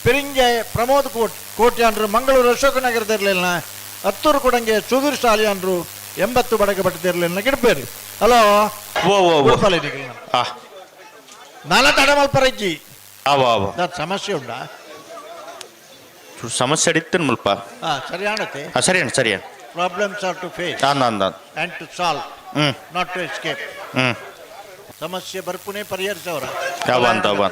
ಪಿರಿಂಜೆ ಪ್ರಮೋದ್ ಕೋಟ್ಯಾನ್ರು ಮಂಗಳೂರು ಅಶೋಕನಗರದಿರಲಿಲ್ಲ ಹತ್ತೂರು ಕೊಡಂಗೆ ಸುಧೀರ್ ಸಾಲಿಯಾನ್ರು 80 ಬಡಗಬಿಟ್ಟಿರಲಿಲ್ಲ ಗಿಡ್ಬೇರಿ ಹಲೋ ನಾಲ ತಡಮಲ್ಪರಜ್ಜಿ ಸಮಸ್ಯೆ ಉಂಟಾ ಸಮಸ್ಯೆ ಅಡಿತ್ತೇನೆ ಮುಲ್ಪ ಸರಿಯಾಣತೆ ಸರಿಯಾಣ problems are to face and to solve not to escape ಸಮಸ್ಯೆ ಬರ್ಪುನೇ ಪರಿಹರಿಸವರ ನಾವು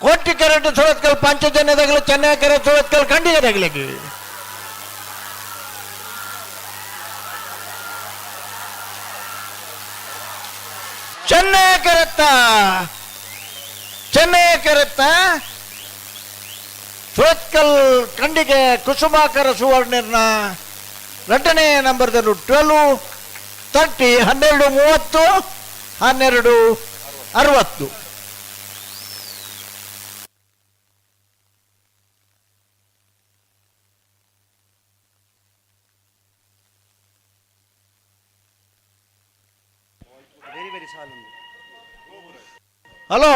ಕೋಟಿಕೆರೆ ಸುರತ್ಕಲ್ ಪಂಚಜನ್ಯದಾಗಲಿ ಚೆನ್ನೈಕೆರೆ ಸುರತ್ಕಲ್ ಖಂಡಿಗದಾಗಲಿ ಚೆನ್ನೈಕೆರೆತ್ತ ಸುರತ್ಕಲ್ ಖಂಡಿಗೆ ಕುಸುಮಾಕರ ಸುವರ್ಣರ್ನ 2ನೇ ನಂಬರ್ದಲ್ಲೂ 12-30 12-30 12-60 ಹಲೋ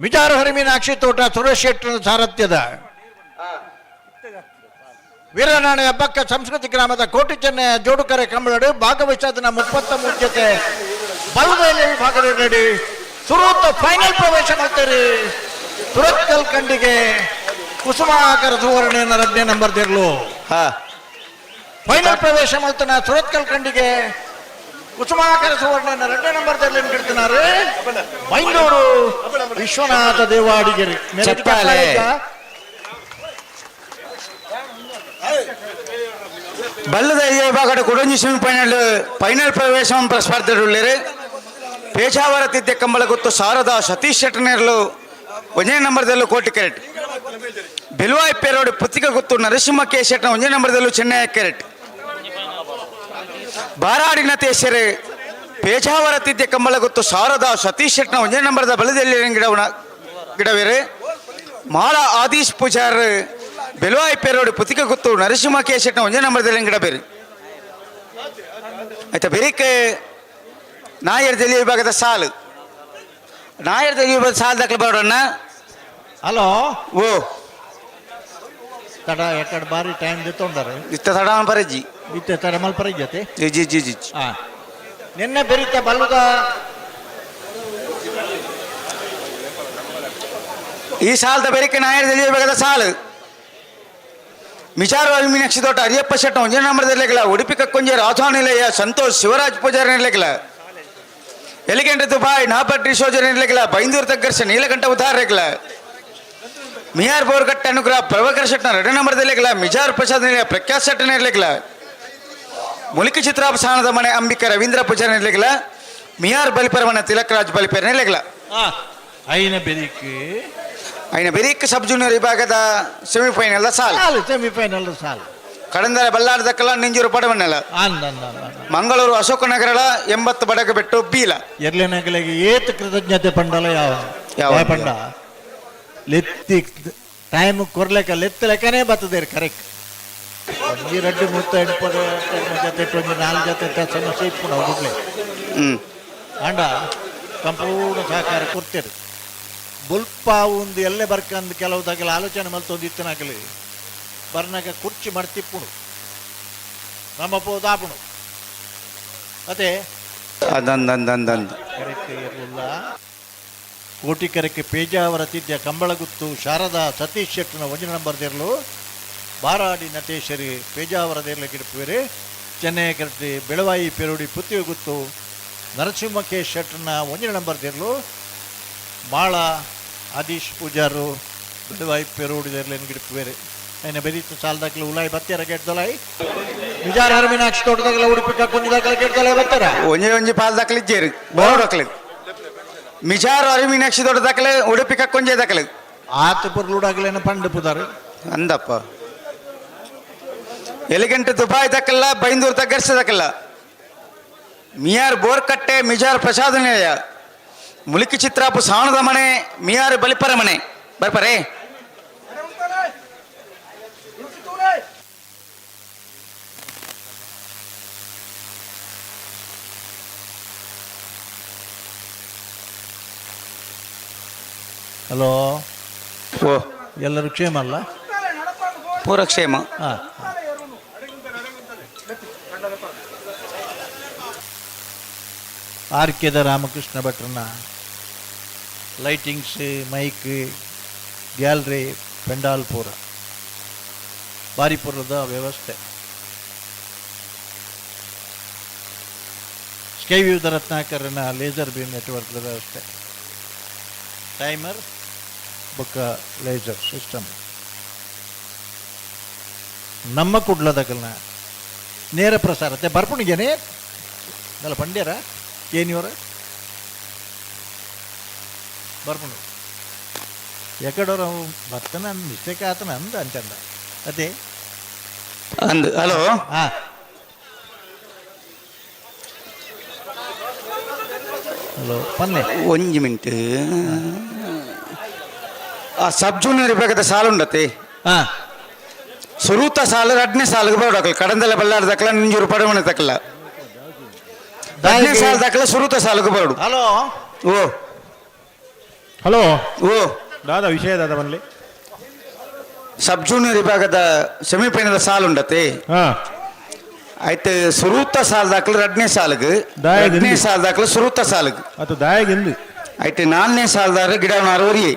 ಮಿಜಾರು ಹರಿಮೀನಾಕ್ಷಿ ತೋಟ ಸುರೇಶ್ ಶೆಟ್ಟರ್ ಸಾರಥ್ಯದ ವೀರನಾಣೆ ಹಬ್ಬಕ್ಕ ಸಂಸ್ಕೃತಿ ಗ್ರಾಮದ ಕೋಟಿ ಚೆನ್ನಯ ಜೋಡುಕರೆ ಕಂಬಳಡು ಭಾಗವಹಿಸೋದನ್ನ 33 ಜೊತೆ ಬಲದಲ್ಲಿ ವಿಭಾಗದಲ್ಲಿ ಸುರೂತ್ ಫೈನಲ್ ಪ್ರವೇಶ ಮಾಡ್ತಾರೆ. ಸುರತ್ಕಲ್ ಕಂಡಿಗೆ ಕುಸುಮಾಕರ ಸುವರ್ಣ 2ನೇ ನಂಬರ್ ದೇರ್ಲು ಫೈನಲ್ ಪ್ರವೇಶ ಮಾಡ್ತಾನ. ಸುರತ್ಕಲ್ ಕಂಡಿಗೆ ಕುಸುಮಾಕರ ಸುವರ್ಣ 2ನೇ ನಂಬರ್ ದೇರ್ಲಿ ಗೆಡ್ತಿನಾರೆ ಬೈಂದೂರು ವಿಶ್ವನಾಥ ದೇವಾಡಿಗೆರೆ ಬಲ್ಲದ ವಿಭಾಗದ ಕೊಡಂಜಿ ಫೈನಲ್ ಪ್ರವೇಶ ಸ್ಪರ್ಧೆಯುಳ್ಳರು ಪೇಜಾವರ ತಿದ್ದೆ ಕಂಬಳ ಗೊತ್ತು ಶಾರದಾ ಸತೀಶ್ ಶೆಟ್ಟನೇರ್ಲು 1ನೇ ನಂಬರ್ದಲ್ಲೂ ಕೋಟಿ ಕ್ಯಾರೆಟ್. ಬೆಲುವಾಯಿ ಪೇರೋಡು ಪುತ್ತಿಕ ಗೊತ್ತು ನರಸಿಂಹ ಕೆ ಶೆಟ್ನ 1ನೇ ನಂಬರ್ದಲ್ಲೂ ಚೆನ್ನೈ ಕ್ಯಾರೆಟ್. ಬಾರಾಡಿನ ತೇಸರೆ ಪೇಜಾವರ ತಿದ್ದೆ ಕಂಬಳ ಗೊತ್ತು ಶಾರದಾ ಸತೀಶ್ ಶೆಟ್ನ 1ನೇ ನಂಬರ್ದ ಬಲದಲ್ಲಿ ಗಿಡವೇರೆ. ಮಾಳ ಆದೀಶ್ ಪೂಜಾರ್ ಬೆಲುವಾಯಿ ಪೇರೋಡು ಪುತ್ತಿಕ ಗೊತ್ತು ನರಸಿಂಹ ಕೆ ಶೆಟ್ನ 1ನೇ ನಂಬರ್ದಲ್ಲಿ ಗಿಡಬೇರೆ. ಆಯ್ತಾ ಬೆರಿಕೆ ನಾಯರ್ ಜಲ್ಲಿ ವಿಭಾಗದ ಸಾಲು ನಾಯರ್ ಜಲ್ಲಿ ವಿಭಾಗದ ಸಾಲು ದಾಖಲೆ ಬರೋಣ. ಹಲೋ ಓ ತಡ ಎಕಡೆ ಬಾರಿ ಟೈಮ್ ತೊಂದರೆ ಇತ್ತ ತಡ ಪರಜ್ಜಿ ಇತ್ತೆ ತಡ ಮಲ್ ಪರಜ್ಜತೆ ಜಿ ಜಿ ಜಿ ನಿನ್ನೆ ಬೆರಿತ ಬಲ್ಲುದ ಈ ಸಾಲದ ಬೆರಿಕೆ ನಾಯರ್ ಜಲ್ಲಿ ವಿಭಾಗದ ಸಾಲು ಮಿಚಾರು ಮೀನಾಕ್ಷಿ ತೋಟ ಹರಿಯಪ್ಪ ಶೆಟ್ಟ 1ನೇ ನಂಬರ್ದಲ್ಲಿಗಳ ಉಡುಪಿ ಕಕ್ಕೊಂಜೆ ರಾಧಾನಿಲಯ ಸಂತೋಷ್ ಶಿವರಾಜ್ ಪೂಜಾರಿ ನಿರ್ಲೆಗಳ ಎಲಿಗೆಂಟ ದುಬಾಯ್ ನಾಪಟ್ ಡಿಸೋಜರ್ ನಿರ್ಲೆಗಳ ಬೈಂದೂರು ತಗ್ಗರ್ಷ ನೀಲಕಂಠ ಉದಾರ ರೆಗ್ಲ ಮಿಯಾರ್ ಬೋರ್ಗಟ್ಟ ಅನುಗ್ರಹ ಪ್ರಭಾಕರ್ ಶೆಟ್ನ 2ನೇ ನಂಬರ್ದಲ್ಲಿಗಳ ಮಿಜಾರ್ ಪ್ರಸಾದ್ ನಿಲಯ ಪ್ರಖ್ಯಾತ್ ಶೆಟ್ಟ ನಿರ್ಲೆಗಳ ಮುಲಿಕಿ ಚಿತ್ರಾಪಸಾನದ ಮನೆ ಅಂಬಿಕಾ ರವೀಂದ್ರ ಪೂಜಾರಿ ನಿರ್ಲೆಗಳ ಮಿಯಾರ್ ಬಲಿಪರ ಮನೆ ತಿಲಕ್ ರಾಜ್ ಬಲಿಪೇರ್ ನಿರ್ಲೆಗಳ ಐನ ಬೆರಿಕ್ ಸಬ್ ಜೂನಿಯರ್ ವಿಭಾಗದ ಸೆಮಿಫೈನಲ್ ಸಾಲು ಕಡಂದರ ಬಲ್ಲಾರ್ದಕ್ಕಲ್ಲ ನಿಂಜೂರು ಪಡವಣ್ಣಲ್ಲ ಮಂಗಳೂರು ಅಶೋಕ ನಗರಳ 80 ಬಡಗ ಬೆಟ್ಟು ಬೀಲ ಎರ್ಲೆನಗಳಿಗೆ ಏತ್ ಕೃತಜ್ಞತೆ ಪಂಡಲ ಯಾವ ಪಂಡ ಲೆತ್ತಿ ಟೈಮ್ ಕೊರ್ಲೆಕ್ಕ ಲೆತ್ತ ಲೆಕ್ಕನೇ ಬರ್ತದೆ ಕರೆಕ್ಟ್. 1 2 3 8 ಜೊತೆ 4 ಜೊತೆ ಸಮಸ್ಯೆ ಇಪ್ಪು ನಾವು ಬಿಡ್ಲೆ ಅಂಡ ಸಂಪೂರ್ಣ ಸಹಕಾರ ಕೊಡ್ತೇವೆ. ಬುಲ್ಪ ಒಂದು ಎಲ್ಲೇ ಬರ್ಕಂದು ಕೆಲವುದಾಗಲ ಆಲೋಚನೆ ಮಲ್ತೊಂದು ಇತ್ತನಾಗಲಿ ಬರ್ನಾಗ ಕುರ್ಚಿ ಮಾಡ್ತಿಪ್ಪುಣು ನಮ್ಮ ಪೋದಾಪುಣು ಅದೇ ಕರೆಕ್ಟ್ ಇರಲಿಲ್ಲ. ಕೋಟಿ ಕರೆಕ್ಕೆ ಪೇಜಾವರ ತಿದ್ಯ ಕಂಬಳಗುತ್ತು ಶಾರದಾ ಸತೀಶ್ ಶೆಟ್ಟನ 1ನೇ ನಂಬರ್ದಿರಲು ಬಾರಾಡಿ ನಟೇಶ್ವರಿ ಪೇಜಾವರದಿರಲಿ ಗಿಡಪುವೇರೆ ಚೆನ್ನೈ ಕರೆಕ್ಟಿ ಬೆಳವಾಯಿ ಪೆರುಡಿ ಪುತ್ತಿಗೆ ಗುತ್ತು ನರಸಿಂಹ ಕೆ ಶೆಟ್ಟನ 1ನೇ ನಂಬರ್ದಿರಲು ಮಾಳ ಆದೀಶ್ ಪೂಜಾರು ಬೆಳವಾಯಿ ಪೆರುಡಿದಿರಲಿ ಗಿಡಪುವೇರೆ ఆయన బెరిత సాల్దాకలు ఉలాయి బత్తారా గెడ్దలాయి మిజార్ హర్మీనాక్షి తోటదాకల ఉడిపి కక్కొంజదాకల గెడ్దలాయి బత్తారా ಒಂಜಿ ಪಾಲ್ ದಾಖಲೆ ಇಜ್ಜೇರು ಬೋರ್ಡಕ್ಲೆ ಮಿಜಾರ್ ಹರಿಮೀನಾಕ್ಷಿ ತೋಟದಾಕಲೆ ಉಡುಪಿ ಕಕ್ಕೊಂಜದಾಕಲೆ ಆತಪುರ್ಲುಡಾಗಲೇನ ಪಂಡು ಪುದಾರು ಅಂದಪ್ಪ ಎಲಿಗೆಂಟ್ ದುಬಾಯ್ ದಕ್ಕಲ್ಲ ಬೈಂದೂರು ತಗ್ಗರ್ಸದಕ್ಕಲ್ಲ ಮಿಯಾರ್ ಬೋರ್ಕಟ್ಟೆ ಮಿಜಾರ್ ಪ್ರಸಾದ ನಿಲಯ ಮುಲಿಕಿ ಚಿತ್ರಾಪು ಸಾಣದ ಮನೆ ಮಿಯಾರ್ ಬಲಿಪರ ಮನೆ ಬರ್ಪರೇ. ಹಲೋ ಓ ಎಲ್ಲರೂ ಕ್ಷೇಮ ಅಲ್ಲ? ಪೂರ ಕ್ಷೇಮ. ಆರ್ಕೆದ ರಾಮಕೃಷ್ಣ ಭಟ್ರನ್ನ ಲೈಟಿಂಗ್ಸ್ ಮೈಕ್ ಗ್ಯಾಲರಿ ಪೆಂಡಾಲ್ ಪೂರ ಭಾರಿ ಪೂರದ ವ್ಯವಸ್ಥೆ. ಸ್ಕೈ ವ್ಯೂ ರತ್ನಾಕರನ ಲೇಸರ್ ಬೀಮ್ ನೆಟ್ವರ್ಕ್ ವ್ಯವಸ್ಥೆ ಟೈಮರ್ ಬೊಕ್ಕ ಲೇಸರ್ ಸಿಸ್ಟಮ್ ನಮ್ಮ ಕುಡ್ಲದಕಲ್ನ ನೇರ ಪ್ರಸಾರತೆ ಬರ್ಪುಣಿಗೆನೆ ನಲ್ಲ ಪಂಡ್ಯರ ಏನಿವರ ಬರ್ಪುಣು ಎಕಡೋರು ಬರ್ತನ ಮಿಸ್ಟೇಕ್ ಆತನ ಅಂದ ಅಂತಂದ ಅದೇ ಅಂದ್ ಹಲೋ ಹಲೋ ಪನ್ನೆ 1 ಮಿನಿಟ್ ಆ ಸಬ್ ಜೂನಿಯರ್ ವಿಭಾಗದ ಸಾಲುಂಡತೆ ಸುರೂತ ಸಾಲು 2ನೇ ಸಾಲಿಗೆ ಬರೋಡಕಲ್ಲ ಕಡಂದೆಲ್ಲ ಬಲ್ಲಾಡ್ದಕ್ಕಲ್ಲ ನಿಂಜೂರು ಪಡವಣೆ ತಕ್ಕಲ್ಲ ಎರಡನೇ ಸಾಲ ದಾಖಲೆ ಸುರುತ ಸಾಲಕ್ಕೆ ಬರಡು. ಹಲೋ ಓ ಹಲೋ ಓ ದಾದಾ ವಿಷಯ ದಾದಾ ಬನ್ಲಿ. ಸಬ್ ಜೂನಿಯರ್ ವಿಭಾಗದ ಸೆಮಿಫೈನಲ್ ಸಾಲ ಉಂಡತೆ ಆಯ್ತು. ಸುರೂತ ಸಾಲ ದಾಖಲೆ ಎರಡನೇ ಸಾಲಕ್ಕೆ, ಎರಡನೇ ಸಾಲ ದಾಖಲೆ ಸುರೂತ ಸಾಲಕ್ಕೆ ಅದು ದಾಯಗಿಂದು ಆಯ್ತು. ನಾಲ್ಕನೇ ಸಾಲದಾರ ಗಿಡ ಅರುವರಿಯೇ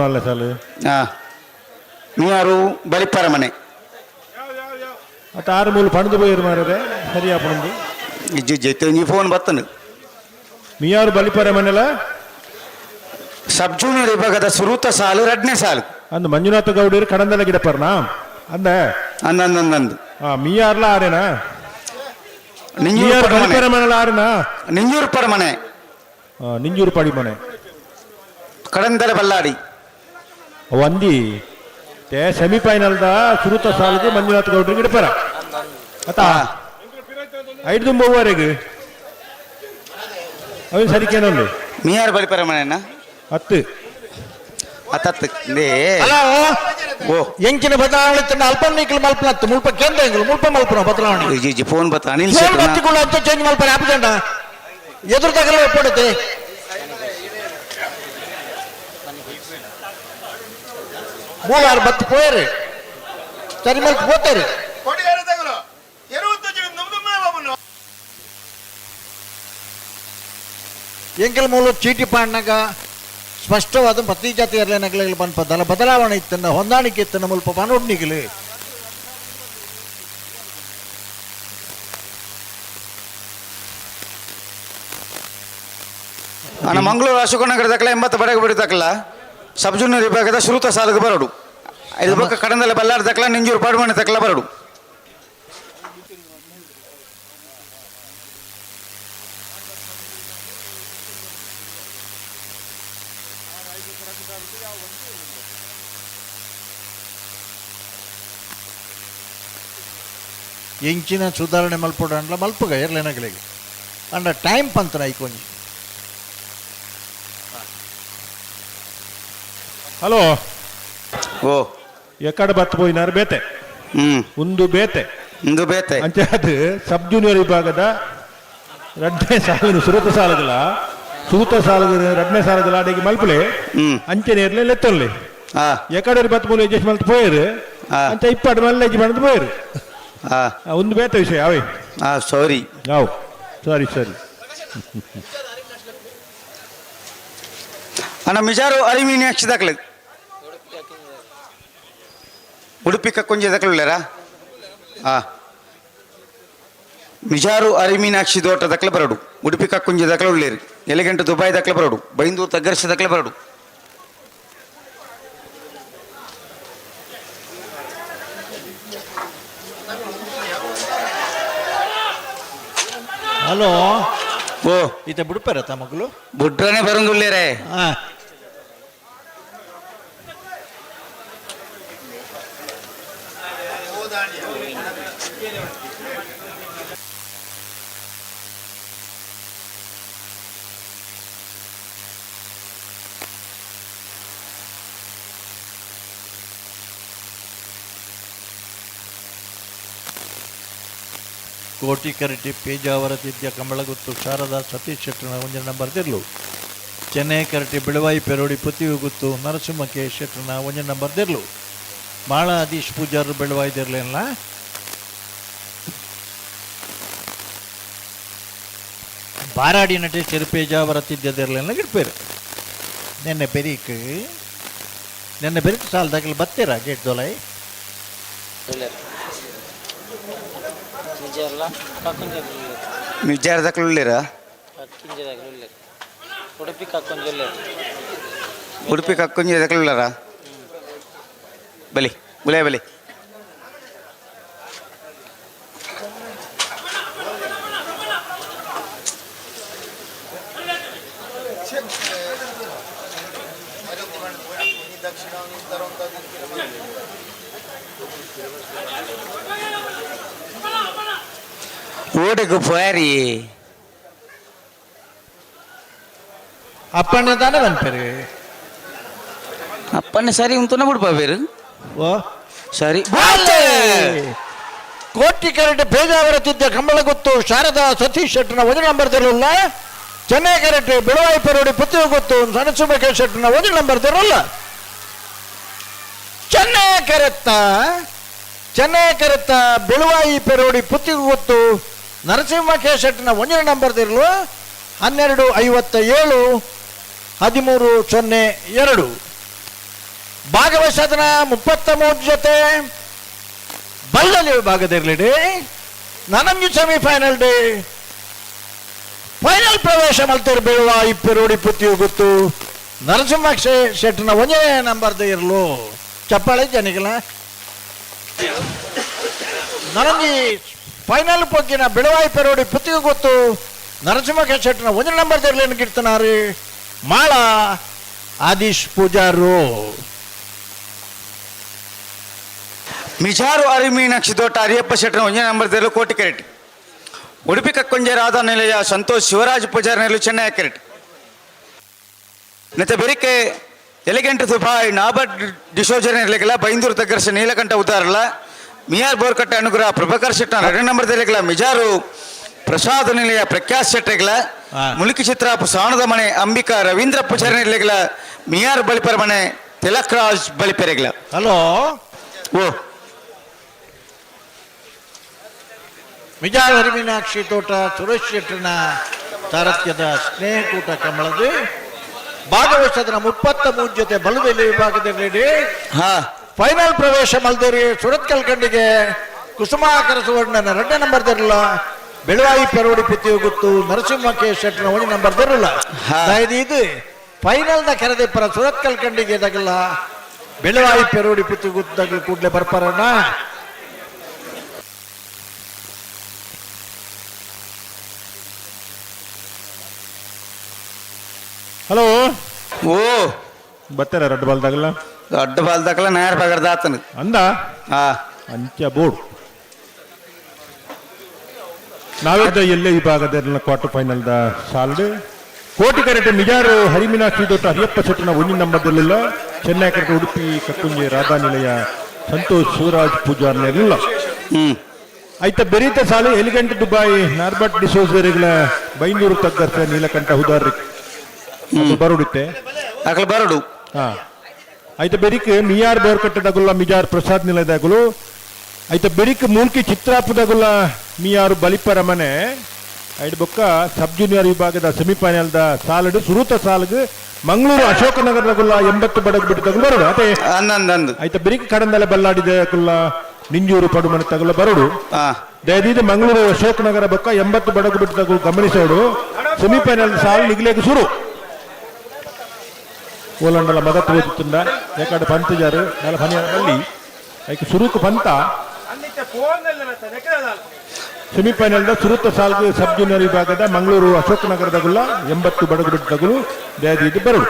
ನಾಲ್ನೇ ಸಾಲು ನೀರು ಬಲಿಪಾರ ಮನೆ ಅದು 6 ಮೂಲ ಪಣದು போயிரு ಮಾರದೆ ಸರಿಯಾ ಪಣದು ಇಜ್ಜು ಜೈತೆ ನೀ ಫೋನ್ ಬತ್ತನು ಮೀಯಾರು ಬಲಿಪಾರ ಮನೆಲ ಸಬ್ ಜೂನಿಯರ್ ವಿಭಾಗದ ಸುರೂತ ಸಾಲು ಎರಡನೇ ಸಾಲು ಅಂದು ಮಂಜುನಾಥ ಗೌಡರು ಕಡಂದಲ ಗಿಡಪರ್ನಾ ಅಂದ ಅಂದಂದು ಮೀಯಾರ್ಲ ಆರೇನಾ ನಿಂಜೂರು ಬಲಿಪಾರ ಮನೆಲ ಆರೇನಾ ನಿಂಜೂರು ಪರ ಮನೆ ನಿಂಜೂರು ಪಡಿ ಮನೆ ಕಡಂದಲ ಬಲ್ಲಾಡಿ ಒಂದಿ ಸೆಮಿಫೈನಲ್ ದ ಸುರುತ ಸಾಲಿಗೆ ಮಂಜುನಾಥ್ ಗೌಡ್ರಿಗೆ ಗಿಡಪರ ಅತ್ತ 5 ತುಂಬುವರೆಗೆ ಅವನು ಸರಿಕೇನೊಂದು ಮೀಯಾರು ಬಲಿಪಾರ ಮನೆನಾ 10 ಹಲೋ ಓ ಎಂಕಿನ ಬದಲಾವಣೆ ತನ್ನ ಅಲ್ಪನಿಕಲ್ ಮಲ್ಪನತ್ತು ಮುಲ್ಪ ಕೇಂದ್ರ ಮುಲ್ಪ ಮಲ್ಪನ ಬದಲಾವಣೆ ಜಿ ಫೋನ್ ಬತ್ತ ಅನಿಲ್ ಫೋನ್ ಬತ್ತಿಕೊಳ್ಳ ಅಂತ ಚೇಂಜ್ ಮಲ್ಪನೆ ಆಪ್ಜಂಡ ಎದುರು ತಗಲ ಒಪ್ಪಡುತ್ತೆ ಮೂಲಾರು ಬತ್ತು ಪೋಯರು ಸರಿ ಮಲ್ಕ ಹೋಗ್ತಾರೆ. ಎಂಕಲ್ ಮೂಲ ಚೀಟಿ ಪಾಡ್ನಾಗ ಸ್ಪಷ್ಟವಾದ ಪ್ರತಿ ಜಾತಿ ಇರಲೇನಗಳಿಗೆ ಬಂದ್ಪದಲ್ಲ ಬದಲಾವಣೆ ಇತ್ತನ್ನ ಹೊಂದಾಣಿಕೆ ಇತ್ತನ್ನ ಮುಲ್ಪ ಪನೋಡ್ನಿಗಳು ಮಂಗಳೂರು ಅಶೋಕ ನಗರ ದಾಖಲೆ 80 ಬಡಗ ಬಿಡಿ ದಾಖಲ ಸಬ್ ಜೂನಿಯರ್ ವಿಭಾಗದ ಶ್ರುತ ಸಾಲಿಗೆ ಬರಡು. ಐದು ಪಕ್ಕ ಕಡಂದಲ್ಲ ಬಲ್ಲಾರ ದಾಖಲ ನಿಂಜೂರು ಪಾಡುಮನೆ ದಾಖಲ ಬರಡು. ಎಂಚಿನ ಸುಧಾರಣೆ ಮಲ್ಪಡ ಅಂಡ್ಲ ಮಲ್ಪಗ ಏರ್ಲೇನಗಳಿಗೆ ಅಂಡ ಟೈಮ್ ಪಂತನ ಐಕೊಂಜಿ. ಹಲೋ ಓ ಎಕಡೆ ಬತ್ತು ಪೋಯಿನಾರು ಬೇತೆ ಒಂದು ಬೇತೆ ಅಂಚೆ ಅದು ಸಬ್ ಜೂನಿಯರ್ ವಿಭಾಗದ ಎರಡನೇ ಸಾಲಿನ ಸುರತ ಸಾಲಗಳ ಸೂತ ಸಾಲದ ಎರಡನೇ ಸಾಲದ ಅಡಿಗೆ ಮಲ್ಪಲೆ ಅಂಚೆ ನೇರ್ಲೆ ಲೆತ್ತೊಳ್ಳೆ ಎಕಡೆ ಬತ್ತು ಮೂಲ ಎಜೆಸ್ಟ್ ಮಲ್ತು ಪೋಯರು ಅಂತ 20 ಮಲ್ಲ ಎಜ್ ಮಾಡಿದ್ ಪೋಯರು ಒಂದು ಬೇತ ವಿಷಯ ಅವೇ ಸಾರಿ ಯಾವ ಸರಿ ಸರಿ ಅಣ್ಣ ಮಿಜಾರು ಅರಿಮೀನಿ ಅಕ್ಷ ದಾಖಲೆ ಉಡುಪಿ ಕಕ್ಕೊಂಜೆ ದಾಖಲೆರಾ ಮಿಜಾರು ಅರಿಮೀನಾಕ್ಷಿ ದೋಟ ದಾಖಲೆ ಬರಡು. ಉಡುಪಿ ಕಕ್ಕೊಂಜೆ ದಾಖಲೆ ಉಳ್ಳೇರು. ಎಲೆಗಂಟು ದುಬೈ ದಾಖಲೆ ಬರಡು. ಬೈಂದೂರು ತಗ್ಗರ್ಷ ದಾಖಲೆ ಬರಡು. ಹಲೋ ಓ ಈತ ಬಿಡ್ಪಾರ ಮಗಳು ಬುಡ್ರನೆ ಬರಂದುಳ್ಳೇರೆ ಕೋಟಿಕರಟಿ ಪೇಜಾವರ ತಿದ್ಯ ಕಂಬಳಗುತ್ತು ಶಾರದಾ ಸತೀಶ್ ಶೆಟ್ಟರ್ನ ಒಂಜನ ಬರ್ದಿರ್ಲು. ಚೆನ್ನೈ ಕರಟಿ ಬೆಳವಾಯಿ ಪೆರೋಡಿ ಪುತ್ತಿಯು ಗುತ್ತು ನರಸಿಂಹ ಕೆ ಶೆಟ್ಟರ್ನ ಒಂಜನ ಬರ್ದಿರ್ಲು. ಮಾಳ ಅದೀಶ್ ಪೂಜಾರು ಬೆಳವಾಯ್ದಿರ್ಲೇನಲ್ಲ ಬಾರಾಡಿ ನಟಿ ಚೆರುಪೇಜಾವರ ತಿದ್ಯದಿರ್ಲೇನ ಗಿಡ್ಪೇರು. ನೆನ್ನೆ ಬೆರೀಕ್ ಸಾಲದಾಗಲಿ ಬತ್ತೀರಾ ಗೇಟ್ ದೊಲಾಯಿ ಮಿಜಾರ ದಾಖಲೆ ಉಳ್ಳೇರಾ ಉಡುಪಿ ಕಕ್ಕೊಂಜೆ ದಾಖಲೆ ಉಳ್ಳಾರ ಬಲಿ ಗುಲೇ ಬಲಿ ಓಡಿಗೆ போயாரி ಅಪ್ಪಣ್ಣ ತಾನೇ ಬಂದ್ಪೇರು ಅಪ್ಪಣ್ಣ ಸರಿ ಉಂತನ ಬಿಡ್ಪ ಬೇರು ಓ ಸರಿ ಕೋಟಿ ಕೆರೆಟ್ ಪೇಜಾವರ ತಿದ್ದ ಕಂಬಳ ಗೊತ್ತು ಶಾರದಾ ಸತೀಶ್ ಶೆಟ್ಟನ 1 ನಂಬರ್ದಲ್ಲ. ಚೆನ್ನೈ ಕೆರೆಟ್ ಬೆಳವಾಯಿ ಪೆರೋಡಿ ಪುತ್ತಿಗೆ ಗೊತ್ತು ಸಣಸುಮಕೆ ಶೆಟ್ಟನ 1 ನಂಬರ್ದಲ್ಲ. ಚೆನ್ನೈ ಕೆರೆತ್ತ ಬೆಳವಾಯಿ ಪೆರೋಡಿ ಪುತ್ತಿಗೆ ಗೊತ್ತು ನರಸಿಂಹಕೆ ಶೆಟ್ಟನ 1 ನಂಬರ್ದಿರಲು 12:57 13:02. ಭಾಗವಹಿಸದನ 33 ಜೊತೆ ಬಲ್ಲಲ್ಲಿ ವಿಭಾಗದಿರಲಿ ನನಂಜು ಸೆಮಿಫೈನಲ್ ಡೇ ಫೈನಲ್ ಪ್ರವೇಶ ಮಲ್ತೇರು ಬೀಳುವ ಇಪ್ಪೆರೋಡಿ ಪುತ್ತಿಯು ಗೊತ್ತು ನರಸಿಂಹ ಶೆಟ್ಟನ 1 ನಂಬರ್ದು ಇರಲು ಚಪ್ಪಾಳೆ ಜನಿಗಲ ನನಂಜಿ ಫೈನಲ್ ಪೊಗ್ಗಿನ ಬಿಳವಾಯಿ ಪೆರೋಡಿ ಪುತ್ತಿಗೆ ಗೊತ್ತು ನರಸಿಂಹ ಶೆಟ್ಟನ 1 ನಂಬರ್ದು ಇರಲಿ ಗಿಡ್ತನಾರಿ ಮಾಳ ಆದೀಶ್ ಪೂಜಾರು. ಮಿಜಾರು ಅರಿಮೀನಾಕ್ಷಿ ತೋಟ ಅರಿಯಪ್ಪ ಶೆಟ್ಟನ 1 ನಂಬರ್ದಲ್ಲೂ ಕೋಟಿ ಕೆರೆಟ್. ಉಡುಪಿ ಕಕ್ಕೊಂಜೆ ರಾಧಾ ನಿಲಯ ಸಂತೋಷ್ ಶಿವರಾಜ್ ಪೂಜಾರ್ ನೆರಳು ಚೆನ್ನೈ ಕೆರೆಟ್. ನೆತ್ತ ಬೆರಿಕೆ ಎಲಿಗೆಂಟ್ ದುಬಾಯ್ ನಾಬರ್ಟ್ ಡಿಸೋಜರ್ ನೆರಲಿಗಲ ಬೈಂದೂರು ತಗ್ಗರ್ಷ ನೀಲಕಂಠ ಉದಾರಲ ಮಿಯಾರ್ ಬೋರ್ಕಟ್ಟೆ ಅನುಗ್ರಹ ಪ್ರಭಾಕರ್ ಶೆಟ್ಟನ 2 ನಂಬರ್ದಲ್ಲಿಗಲ ಮಿಜಾರು ಪ್ರಸಾದ್ ನಿಲಯ ಪ್ರಖ್ಯಾತ್ ಶೆಟ್ಟೆಗಲ ಮುಳುಕಿ ಚಿತ್ರಾಪು ಸಾಣದ ಮನೆ ಅಂಬಿಕಾ ರವೀಂದ್ರ ಪೂಜಾರ್ ನೆರಲಿಗಲ ಮಿಯಾರ್ ಬಳಿಪರ ಮನೆ ತಿಲಕ್ ರಾಜ್ ಬಳಿಪೆರೆಗಲ. ಹಲೋ ಓ ಮಿಜಾರ್ ಹರಿಮೀನಾಕ್ಷಿ ತೋಟ ಸುರೇಶ್ ಶೆಟ್ಟನ ಸಾರಥ್ಯದ ಸ್ನೇಹಕೂಟ ಕಮಲದು ಭಾಗವಹಿಸದನ 33 ಜೊತೆ ಬಲದಲ್ಲಿ ವಿಭಾಗದಲ್ಲಿ ಫೈನಲ್ ಪ್ರವೇಶ ಮಲ್ದೇರಿ ಸುರತ್ಕಲ್ ಕಂಡಿಗೆ ಕುಸುಮಾಕರ ಸುವರ್ಣನ 2 ನಂಬರ್ದಿರಲ್ಲ ಬೆಳವಾಯಿ ಪೆರೋಡಿ ಪುತ್ತಿಯು ಗೊತ್ತು ನರಸಿಂಹಕ್ಕೆ ಶೆಟ್ಟನ 1 ನಂಬರ್ದಿರಲ್ಲ. ಇದು ಫೈನಲ್ ದ ಕೆರದೆ ಪರ ಸುರತ್ಕಲ್ ಕಂಡಿಗೆ ದಗಲ್ಲ ಬೆಳವಾಯಿ ಪೆರೋಡಿ ಪುತ್ತಿಯು ಗೊತ್ತಾಗಲು ಕೂಡಲೇ ಬರ್ಪಾರಣ್ಣ. ಹಲೋ ಓ ಬರ್ತಾರ ರಡ್ಡ ಬಾಲ್ದಾಗಲ್ಲ ದೊಡ್ಡ ಬಾಲ್ದಾಗಲ್ಲ ನೇರ ಬಗರ್ದ ಆತನ ಅಂದ ಅಂಚ ಬೋರ್ಡ್ ನಾವಿದ್ದ ಎಲ್ಲೇ ವಿಭಾಗದ ಕ್ವಾರ್ಟರ್ ಫೈನಲ್ ದ ಸಾಲ್ಡ್ ಕೋಟಿ ಕೆರೆಟ್ ಮಿಜಾರು ಹರಿಮೀನಾಕ್ಷಿ ದೊಡ್ಡ ಅರಿಯಪ್ಪ ಶೆಟ್ಟನ 1 ನಂಬರ್ದಲ್ಲಿಲ್ಲ. ಚೆನ್ನೈ ಕೆರೆಟ್ ಉಡುಪಿ ಕಕ್ಕುಂಜೆ ರಾಧಾ ನಿಲಯ ಸಂತೋಷ್ ಶಿವರಾಜ್ ಪೂಜಾರ್ ನೆರಲಿಲ್ಲ. ಐತ ಬೆರೀತ ಸಾಲು ಎಲಿಗೆಂಟ್ ದುಬಾಯಿ ನಾರ್ಬಟ್ ಡಿಸೋಜರಿಗಳ ಬೈಂದೂರು ತಗ್ಗರ್ಸ ನೀಲಕಂಠ ಹುದಾರಿ ಬರುಡುತ್ತೆ ಅಕಲ್ ಬರುಡು. ಐತ ಬೆರಿಕ್ ಮಿಯಾರ್ ಬೋರ್ಕಟ್ಟದಗುಲ್ಲ ಮಿಜಾರ್ ಪ್ರಸಾದ್ ನಿಲಯದಾಗಲು ಐತ ಬೆರಿಕ್ ಮೂಲ್ಕಿ ಚಿತ್ರಾಪುದಗುಲ್ಲ ಮಿಯಾರು ಬಲಿಪರ ಮನೆ ಐಡ್ ಬೊಕ್ಕ ಸಬ್ ಜೂನಿಯರ್ ವಿಭಾಗದ ಸೆಮಿಫೈನಲ್ ದ ಸಾಲಡು ಸುರೂತ ಸಾಲಗ್ ಮಂಗಳೂರು ಅಶೋಕನಗರದಗುಲ್ಲ 80 ಬಡಗ್ ಬಿಟ್ಟದಗುಲ್ಲ ಬರೋಡು ಅದೇ ಐತ ಬೆರಿಕ್ ಕಡಂದಲೆ ಬಲ್ಲಾಡಿದಗುಲ್ಲ ನಿಂಜೂರು ಪಡುಮನೆ ತಗುಲ ಬರೋಡು ದಯದೀದ ಮಂಗಳೂರು ಅಶೋಕನಗರ ಬೊಕ್ಕ 80 ಬಡಗ್ ಬಿಟ್ಟದಗು ಗಮನಿಸೋಡು ಸೆಮಿಫೈನಲ್ ಸಾಲು ನಿಗ್ಲೇಗೆ ಶುರು ಓಲಂಡಲ ಮದತ್ ಓದುತ್ತುಂಡ ಯಾಕಡೆ ಪಂತಜಾರು ನೆಲ ಪನಿಯಲ್ಲಿ ಐಕೆ ಸುರುಕು ಪಂತ ಸೆಮಿಫೈನಲ್ ದ ಸುರುತ್ತ ಸಾಲ್ಗೆ ಸಬ್ ಜೂನಿಯರ್ ವಿಭಾಗದ ಮಂಗಳೂರು ಅಶೋಕನಗರದಗುಲ್ಲ 80 ಬಡಗು ಬಿಟ್ಟದಗುಲು ದಯದೀದು ಬರಡು.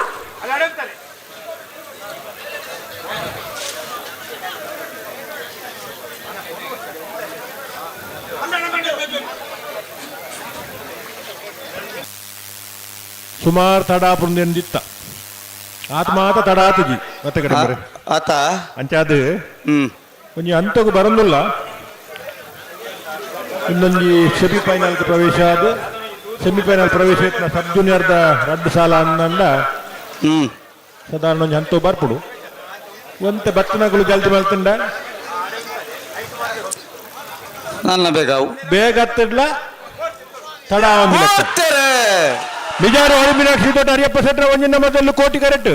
ಸುಮಾರು ತಡಾಪುಂದಿತ್ತ ಆತ್ಮಾತ ತಡಾತಜಿ ಮತ್ತೆ ಕಡೆ ಆತ ಅಂಚಾದು ಒಂಜಿ ಅಂತಗೂ ಬರಂದಿಲ್ಲ. ಇನ್ನೊಂದು ಸೆಮಿಫೈನಲ್ ಪ್ರವೇಶ ಅದು ಸೆಮಿಫೈನಲ್ ಪ್ರವೇಶ ಇತ್ತು ಸಬ್ ಜೂನಿಯರ್ದ 2 ಸಾಲ ಅಂದಂಡ ಸಾಧಾರಣ ಒಂಜಿ ಹಂತ ಬರ್ಪುಡು ಒಂತೆ ಬತ್ತನಗಳು ಜಲ್ದಿ ಮಲ್ತಂಡ ನನ್ನ ಬೇಕಾವು ಬೇಗ ಹತ್ತಿಡ್ಲ ತಡ ಮಿಜಾರು ಹರಿಮೀನಾಕ್ಷಿ ದೊಡ್ಡ ಅರಿಯಪ್ಪ ಶೆಟ್ಟರ 1 ನಂಬರ್ದಲ್ಲೂ ಕೋಟಿ ಕೆರೆಟ್.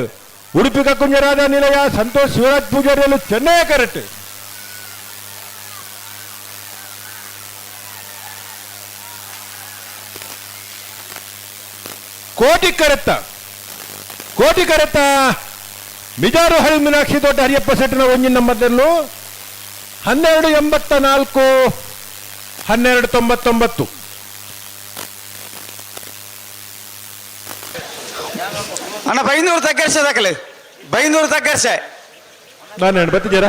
ಉಡುಪಿ ಕಕ್ಕುಂಜೆ ರಾಧಾ ನಿಲಯ ಸಂತೋಷ್ ಶಿವರಾಜ್ ಪೂಜಾರಿಯಲ್ಲೂ ಚೆನ್ನೈ ಕೆರೆಟ್. ಕೋಟಿ ಕೆರೆತ್ತ ಮಿಜಾರು ಹರಿಮೀನಾಕ್ಷಿ ದೊಡ್ಡ ಅರಿಯಪ್ಪ ಶೆಟ್ಟರ 1 ನಂಬರ್ದಲ್ಲೂ 12:84 12:99. ಅಣ್ಣ ಬೈಂದೂರು ತಗ್ಗರ್ಸದಾಕಲೆ ಬೈಂದೂರು ತಗ್ಗರ್ಸೆ ನಾನು ಬತ್ತಿದ್ದೀರ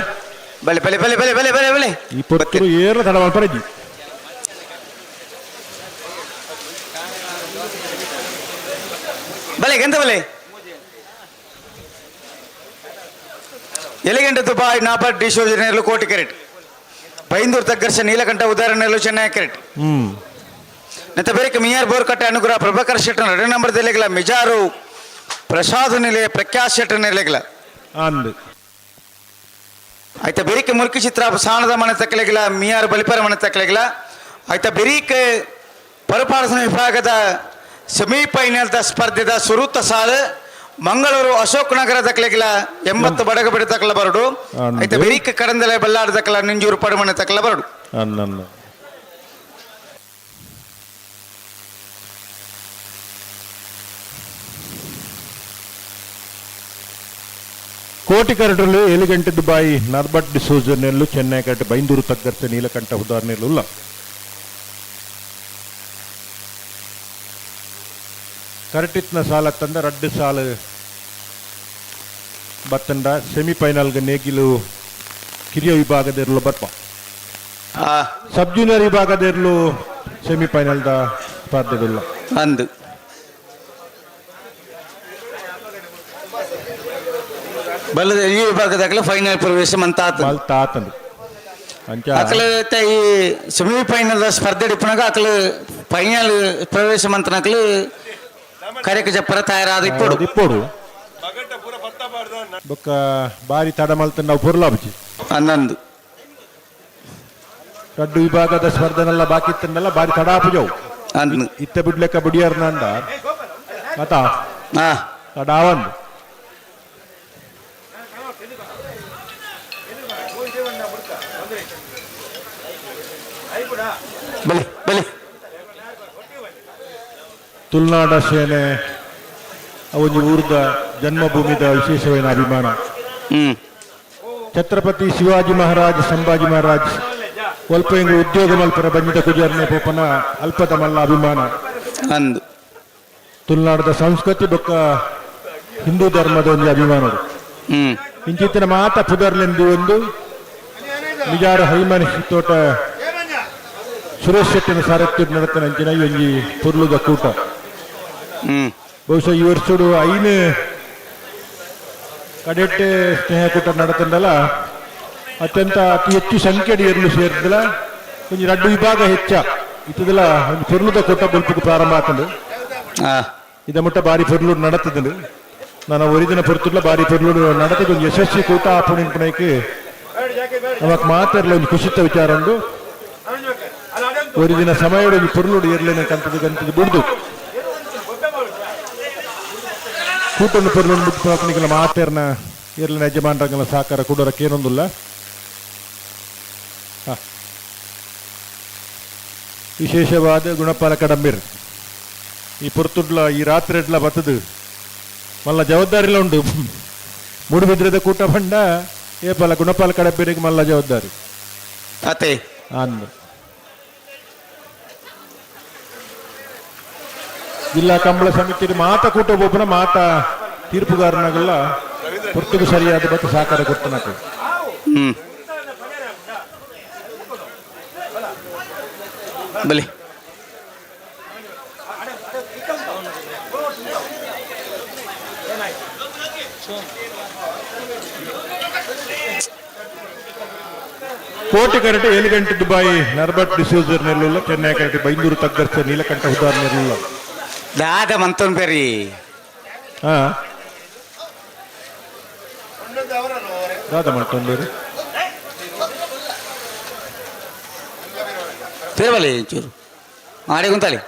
ಬಲೆ ಬಲೆ ಬಲೆ ಬಲೆ ಬಲೆ ಬಲೆ ಬಲೆ ಈ ಪೊತ್ತರು ಏರ ತಡ ಮಲ್ಪರಜಿ ಬಲೆ ಎಂತ ಬಲೆ ಎಲಿಗೆಂಟ ದುಬಾಯ್ ನಾಬರ್ಟ್ ಡಿಸೋಜರ್ ನೆರಳು ಕೋಟಿ ಕೆರೆಟ್. ಬೈಂದೂರು ತಗ್ಗರ್ಷ ನೀಲಕಂಠ ಉದಾಹರಣೆಯಲ್ಲೂ ಚೆನ್ನೈ ಕ್ರಿಕೆಟ್ ನೆತ್ತ ಬೇರೆ ಮಿಯಾರ್ ಬೋರ್ಕಟ್ಟೆ ಅನುಗ್ರಹ ಪ್ರಭಾಕರ್ ಶೆಟ್ಟರ್ 2 ನಂಬರ್ ದೆಲೆಗಲ ಮಿಜಾರು ಪ್ರಸಾದ್ ನಿಲಯ ಪ್ರಖ್ಯಾತ್ ಶೆಟ್ಟರ್ ನೆಲೆಗಲ ಆಯ್ತಾ ಬೆರಿಕೆ ಮುರುಕಿ ಚಿತ್ರ ಸಾಣದ ಮನೆ ತಕ್ಕಲೆಗಿಲ್ಲ ಮಿಯಾರ್ ಬಲಿಪರ ಮನೆ ತಕ್ಕಲೆಗಿಲ್ಲ ಆಯ್ತಾ ಬೆರೀಕೆ ಪರಪಾಲನ ವಿಭಾಗದ ಸೆಮಿಫೈನಲ್ದ ಸ್ಪರ್ಧೆದ ಸುರುತ ಸಾಲ ಮಂಗಳೂರು ಅಶೋಕ್ ನಗರ ದಕ್ಕಲೆಗಿಲ್ಲ 80 ಬಡಗ ಬಿಡ ತಕ್ಕಲ ಬರಡು ಆಯ್ತಾ ಬೆರೀಕೆ ಕಡಂದಲೆ ಬಲ್ಲಾಡ ದಕ್ಕಲ ನಿಂಜೂರು ಪಡಮನೆ ತಕ್ಕಲ ಬರಡು ಕೋಟಿ ಕರಡಲು 7 ಗಂಟೆ ದುಬಾಯಿ ನರ್ಬಟ್ ಡಿಸೋಜರ್ ನೆಲ್ಲು ಚೆನ್ನೈ ಕಟ್ಟ ಬೈಂದೂರು ತಗ್ಗರ್ಸೆ ನೀಲಕಂಠ ಉದಾಹರಣೆಲ್ಲ ಕರೆಕ್ಟಿತ್ನ ಸಾಲ ತಂದ 2 ಸಾಲ ಬತ್ತಂಡ ಸೆಮಿಫೈನಲ್ಗೆ ನೇಗಿಲು ಕಿರಿಯ ವಿಭಾಗದಿರಲು ಬರ್ಪ ಸಬ್ ಜೂನಿಯರ್ ವಿಭಾಗದಿರಲು ಸೆಮಿಫೈನಲ್ದ ಸ್ಪರ್ಧೆಗಳಿಲ್ಲ ಅಂದು ಬಲ್ಲದ ಈ ವಿಭಾಗದಾಗಲೇ ಫೈನಲ್ ಪ್ರವೇಶ ಮಂತಾತಂದು ಅಕಲ ಈ ಸೆಮಿಫೈನಲ್ ಸ್ಪರ್ಧೆ ಡಿಪ್ಪನಾಗ ಅಕಲ ಫೈನಲ್ ಪ್ರವೇಶ ಮಂತನಕಲು ಕರೆಕ ಜಪ್ಪರ ತಯಾರಾದ ಇಪ್ಪೋಡು ಬೊಕ್ಕ ಬಾರಿ ತಡ ಮಲ್ತ ನಾವು ಪೊರ್ಲಾಬಜಿ ಅನ್ನಂದು 2 ವಿಭಾಗದ ಸ್ಪರ್ಧೆನೆಲ್ಲ ಬಾಕಿ ಇತ್ತನ್ನೆಲ್ಲ ಬಾರಿ ತಡಾಪುಜವು ಇತ್ತ ಬಿಡ್ಲೆಕ್ಕ ಬಿಡಿಯಾರ್ನಂದ ಮತ ತಡಾವಂದು ಬಲಿ ಬಲಿ ತುಳುನಾಡ ಸೇನೆ ಅವೊಂದು ಊರ್ದ ಜನ್ಮಭೂಮಿದ ವಿಶೇಷವೇನ ಅಭಿಮಾನ ಛತ್ರಪತಿ ಶಿವಾಜಿ ಮಹಾರಾಜ್ ಸಂಭಾಜಿ ಮಹಾರಾಜ್ ಸ್ವಲ್ಪ ಹಿಂಗೆ ಉದ್ಯೋಗ ಮಲ್ಪರ ಬಂದಿದ್ದ ಕುಜಾರನೆ ಪೋಪನ ಅಲ್ಪದ ಮಲ್ಲ ಅಭಿಮಾನ ಅಂದು ತುಳುನಾಡದ ಸಂಸ್ಕೃತಿ ಬೊಕ್ಕ ಹಿಂದೂ ಧರ್ಮದ ಒಂದು ಅಭಿಮಾನ ಇಂಚಿತ್ತಿನ ಮಾತ ಪುದರ್ಲೆಂದು ಒಂದು ನಿಜಾರ ಹೈಮನಿ ತೋಟ ಸುರೇಶ್ ಶೆಟ್ಟಿನ ಸಾರಥ್ಯದ ನಡತನ ಅಂಚಿನ ಒಂಜಿ ಪುರ್ಲುದ ಕೂಟ ಬಹುಶಃ ಈ ವರ್ಷಡು ಐನು ಕಡೆಟ್ಟೆ ಸ್ನೇಹ ಕೂಟ ನಡತಂದಲ್ಲ ಅತ್ಯಂತ ಅತಿ ಹೆಚ್ಚು ಸಂಖ್ಯೆಡಿ ಎರಲು ಸೇರಿದಲ್ಲ ಒಂಜಿ 2 ವಿಭಾಗ ಹೆಚ್ಚ ಇತ್ತದಲ್ಲ ಒಂದು ಪುರ್ಲುದ ಕೂಟ ಬಲ್ಪಕ್ಕೆ ಪ್ರಾರಂಭ ಆತಂದು ಇದ ಮುಟ್ಟ ಬಾರಿ ಪುರ್ಲು ನಡತದಂಡು ನಾನು ಒರಿದಿನ ಪುರ್ತುಲ್ಲ ಬಾರಿ ಪುರ್ಲು ನಡತದ ಒಂದು ಯಶಸ್ವಿ ಕೂಟ ಆಪುಣಿಪುಣಕ್ಕೆ ನಮಕ್ ಮಾತಾಡಲ ಒಂದು ಖುಷಿತ ವಿಚಾರ ಒಂದು ഒരു ദിന സമയോടെ പൊരുളോട് ഏറിലെ കണ്ടത് ಬಿಡ್ದು ಕೂಟನ್ನು ಪೊರ್ಲೊಂದು ಮುಟ್ಟ ಮಾತೇರ್ನ ಏರ್ಲಿನ ಯಜಮಾನರಂಗಲ ಸಹಕಾರ ಕೊಡೋರಕ್ಕೆ ಏನೊಂದಿಲ್ಲ ವಿಶೇಷವಾದ ಗುಣಪಾಲ ಕಡಂಬೀರ್ ಈ ಪೊರ್ತುಡ್ಲ ಈ ರಾತ್ರಿ ಎಡ್ಲ ಬತ್ತದು ಮಲ್ಲ ಜವಾಬ್ದಾರಿಲ್ಲ ಉಂಟು ಮೂಡುಬಿದ್ರದ ಕೂಟ ಬಂಡ ಏಪಲ ಗುಣಪಾಲ ಕಡಂಬೀರಿಗೆ ಮಲ್ಲ ಜವಾಬ್ದಾರಿ ಅತೆ ಅಂದು ಜಿಲ್ಲಾ ಕಂಬಳ ಸಮಿತಿ ಮಾತ ಕೂಟ ಒಬ್ಬನ ಮಾತ ತೀರ್ಪುಗಾರನಾಗಲ್ಲ ಪೊರ್ತುಗು ಸರಿಯಾದ ಬಗ್ಗೆ ಸಹಕಾರ ಕೊಡ್ತಾನ ಬಲಿ ಕೋಟಿ ಕರೆಕ್ಟ್ 7 ಗಂಟೆ ದುಬಾಯಿ ನರ್ಬಟ್ ಡಿಸೋಜರ್ ನೆರಳು ಚೆನ್ನೈ ಕರೆಕ್ಟ್ ಬೈಂದೂರು ತಗ್ಗರ್ಸ ನೀಲಕಂಠ ಉದಾರ್ ನೆರಳು ದಾದ ಮಂತನ್ ಬೇರಿ ದಾದ ಮಂತನ್ ಬೇರಿ ತಿರುವಲಿ ಚೂರು ಮಾಡಿ ಕುಂತಾಳಿ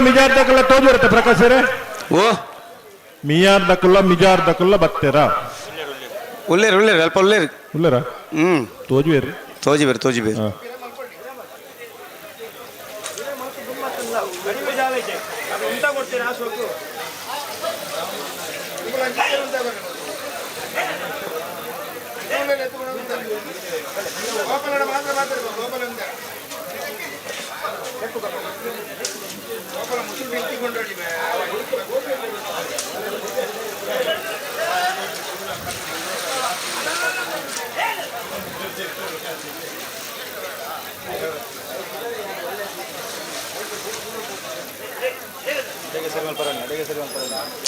ಮಿಜಾರ್ ದಕ್ಕಲ್ಲ ತೋಜು ಬರುತ್ತೆ ಪ್ರಕಾಶ್ ಸರ್ ಓ ಮಿಯಾರ್ ದಕ್ಕಲ್ಲ ಮಿಜಾರ್ ದಕ್ಕಲ್ಲ ಬತ್ತೇರಾ ಉಳ್ಳೇರು ಉಳ್ಳೇರು ಅಲ್ಪ ಉಳ್ಳೇರು ಉಳ್ಳೇರ ತೋಜು ಬೇರಿ ತೋಜಿ ಬೇರಿ ತೋಜಿ ಬೇರಿ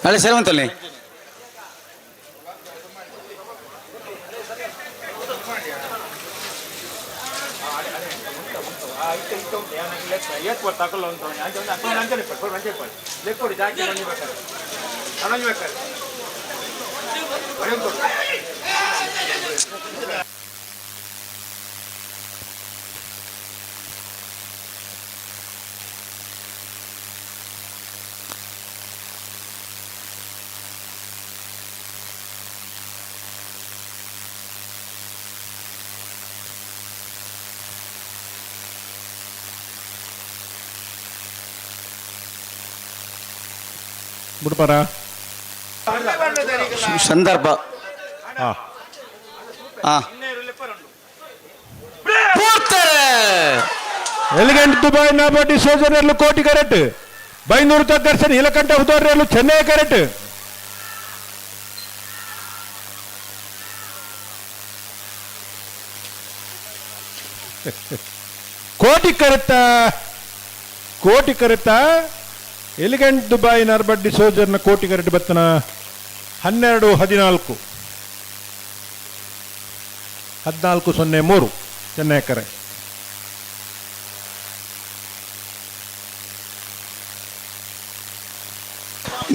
ಅಲ್ಲೇ ಸೇರುವಂತಲ್ಲಿ ಬಿಡ್ಪಾರ ಸಂದರ್ಭ ಎಲಿಗೆಂಟ್ ದುಬೈ ನಾಬಾಟಿ ಸೋಜನೆರ್ಲು ಕೋಟಿ ಕರೆಕ್ಟ್ ಬೈನೂರು ತಗ್ಗರ್ಸನ್ ಇಲಕಂಠ ಉದೋರ್ರೆರ್ಲು ಚೆನ್ನೈ ಕರೆಕ್ಟ್ ಕೋಟಿ ಕರೆಕ್ಟಾ ಎಲಿಗೆಂಟ್ ದುಬೈ ನಾರ್ಬಡ್ಡಿ ಸೋಜರ್ನ ಕೋಟಿ ಕರೆಕ್ಟ್ ಬತ್ತನ 12-14-03 ಚೆನ್ನೈ ಕರೆ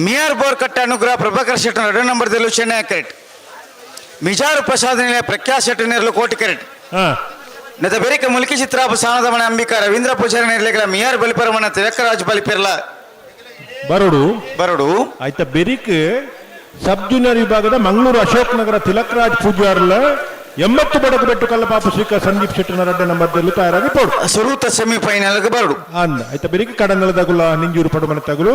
ಮಿಯಾರ್ ಬೋರ್ಕಟ್ಟ ಅನುಗ್ರಹ ಪ್ರಭಾಕರ್ ಶೆಟ್ಟರ್ 2 ನಂಬರ್ದಲ್ಲೂ ಚೆನ್ನೈ ಕರೆಕ್ಟ್ ಮಿಜಾರು ಪ್ರಸಾದ್ ನಿಲಯ ಪ್ರಖ್ಯಾತ್ ಶೆಟ್ಟಿ ನೇರ್ಲು ಕೋಟಿ ಕರೆಕ್ಟ್ ನೆತ ಬೆರಿಕ ಮುಲ್ಕಿ ಚಿತ್ರಾಪ ಸಾನದಮಣ ಅಂಬಿಕಾ ರವೀಂದ್ರ ಪೂಜಾರಿ ನಿರ್ಲೆಗಳ ಮಿಯಾರ್ ಬಲಿಪರಮಣ ತಿಲಕರಾಜ್ ಬಲಿಪೆರ್ಲ ಬರಡು ಆಯ್ತಾ ಬೆರಿಕ್ ಸಬ್ ಜೂನಿಯರ್ ವಿಭಾಗದ ಮಂಗಳೂರು ಅಶೋಕ್ ನಗರ ತಿಲಕರಾಜ್ ಪೂಜಾರ್ಲ 80 ಬಡಕು ಬೆಟ್ಟು ಕಲ್ಲಪಾಪ ಶ್ರೀಕ ಸಂದೀಪ್ ಶೆಟ್ಟಿನ 2 ನಂಬರ್ದಲ್ಲೂ ತಯಾರಾಗಿ ಪೋಡು ಸುರೂತ ಸೆಮಿಫೈನಲ್ಗೆ ಬರಡು ಅಂದ ಆಯ್ತಾ ಬೆರಿಕ್ ಕಡನಲದಗುಲ ನಿಂಜೂರು ಪಡು ಮನೆ ತಗುಲು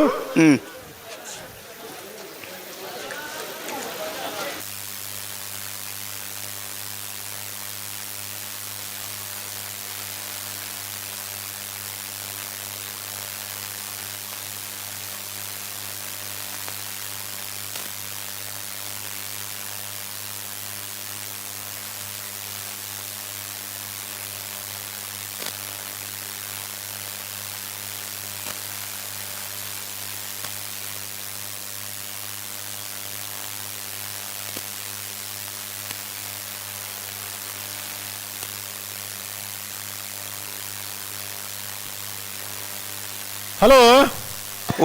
ಹಲೋ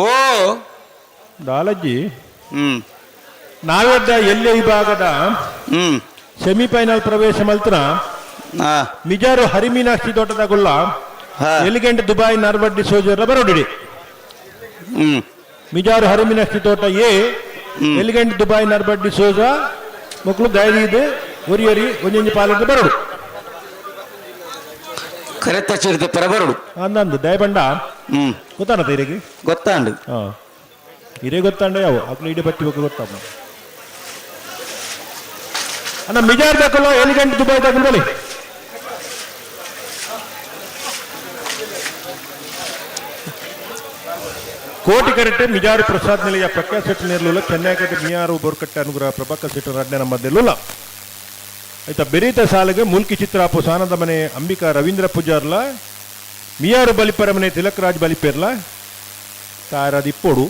ಓ ದಾಲಜ್ಜಿ ನಾವೆದ್ದ ಎಲ್ಲೆ ವಿಭಾಗದ ಸೆಮಿಫೈನಲ್ ಪ್ರವೇಶ ಮಲ್ತನ ಮಿಜಾರು ಹರಿಮೀನಾಕ್ಷಿ ತೋಟದಗುಲ್ಲ ಎಲಿಗೆಂಟ್ ದುಬೈ ನಾರ್ಬಡ್ಡಿ ಸೋಜರ್ಲ ಬರೋಡಿ ಮಿಜಾರು ಹರಿಮೀನಾಕ್ಷಿ ತೋಟ ಎಲಿಗೆಂಟ್ ದುಬೈ ನಾರ್ಬಡ್ಡಿ ಸೋಜ ಮಕ್ಕಳು ಧೈರ್ಯ ಒರಿಯರಿ ಒಂಜೊಂಜಿ ಪಾಲದ ಬರೋಡು ಕರೆತ್ತ ಚಿರತೆ ಪರಬರಡು ಅಂದಂದು ದಯಬಂಡ ಗೊತ್ತಾನ ತೈರಿಗೆ ಗೊತ್ತಾಂಡು ಹಿರೇ ಗೊತ್ತಾಂಡ ಯಾವ ಅಕ್ಲು ಇಡೀ ಬತ್ತಿ ಬಗ್ಗೆ ಗೊತ್ತಾಗ ಅಣ್ಣ ಮಿಜಾರ್ ತಗೊಳ್ಳೋ ಎಲಿಗೆಂಟ್ ದುಬೈ ತಗೊಂಡು ಕೋಟಿ ಕರೆಕ್ಟ್ ಮಿಜಾರು ಪ್ರಸಾದ್ ನಿಲಯ ಪ್ರಖ್ಯಾತ್ ಶೆಟ್ಟಿ ನೇರ್ಲುಲ್ಲ ಚೆನ್ನೈ ಕಟ್ಟೆ ಮಿಯಾರು ಬೋರ್ಕಟ್ಟೆ ಅನುಗ್ರಹ ಪ್ರಭಾಕರ್ ಶೆಟ್ಟಿ 2 ನಂಬರ್ದಲ್ಲೂಲ್ಲ ಆಯ್ತಾ ಬೆರೀತ ಸಾಲಿಗೆ ಮುಲ್ಕಿ ಚಿತ್ರಾಪು ಸಾನದ ಮನೆ ಅಂಬಿಕಾ ರವೀಂದ್ರ ಪೂಜಾರ್ಲ ಮಿಯಾರು ಬಲಿಪರಮನೆ ತಿಲಕರಾಜ್ ಬಲಿಪೇರ್ಲ ತಾರಾದಿಪ್ಪೋಡು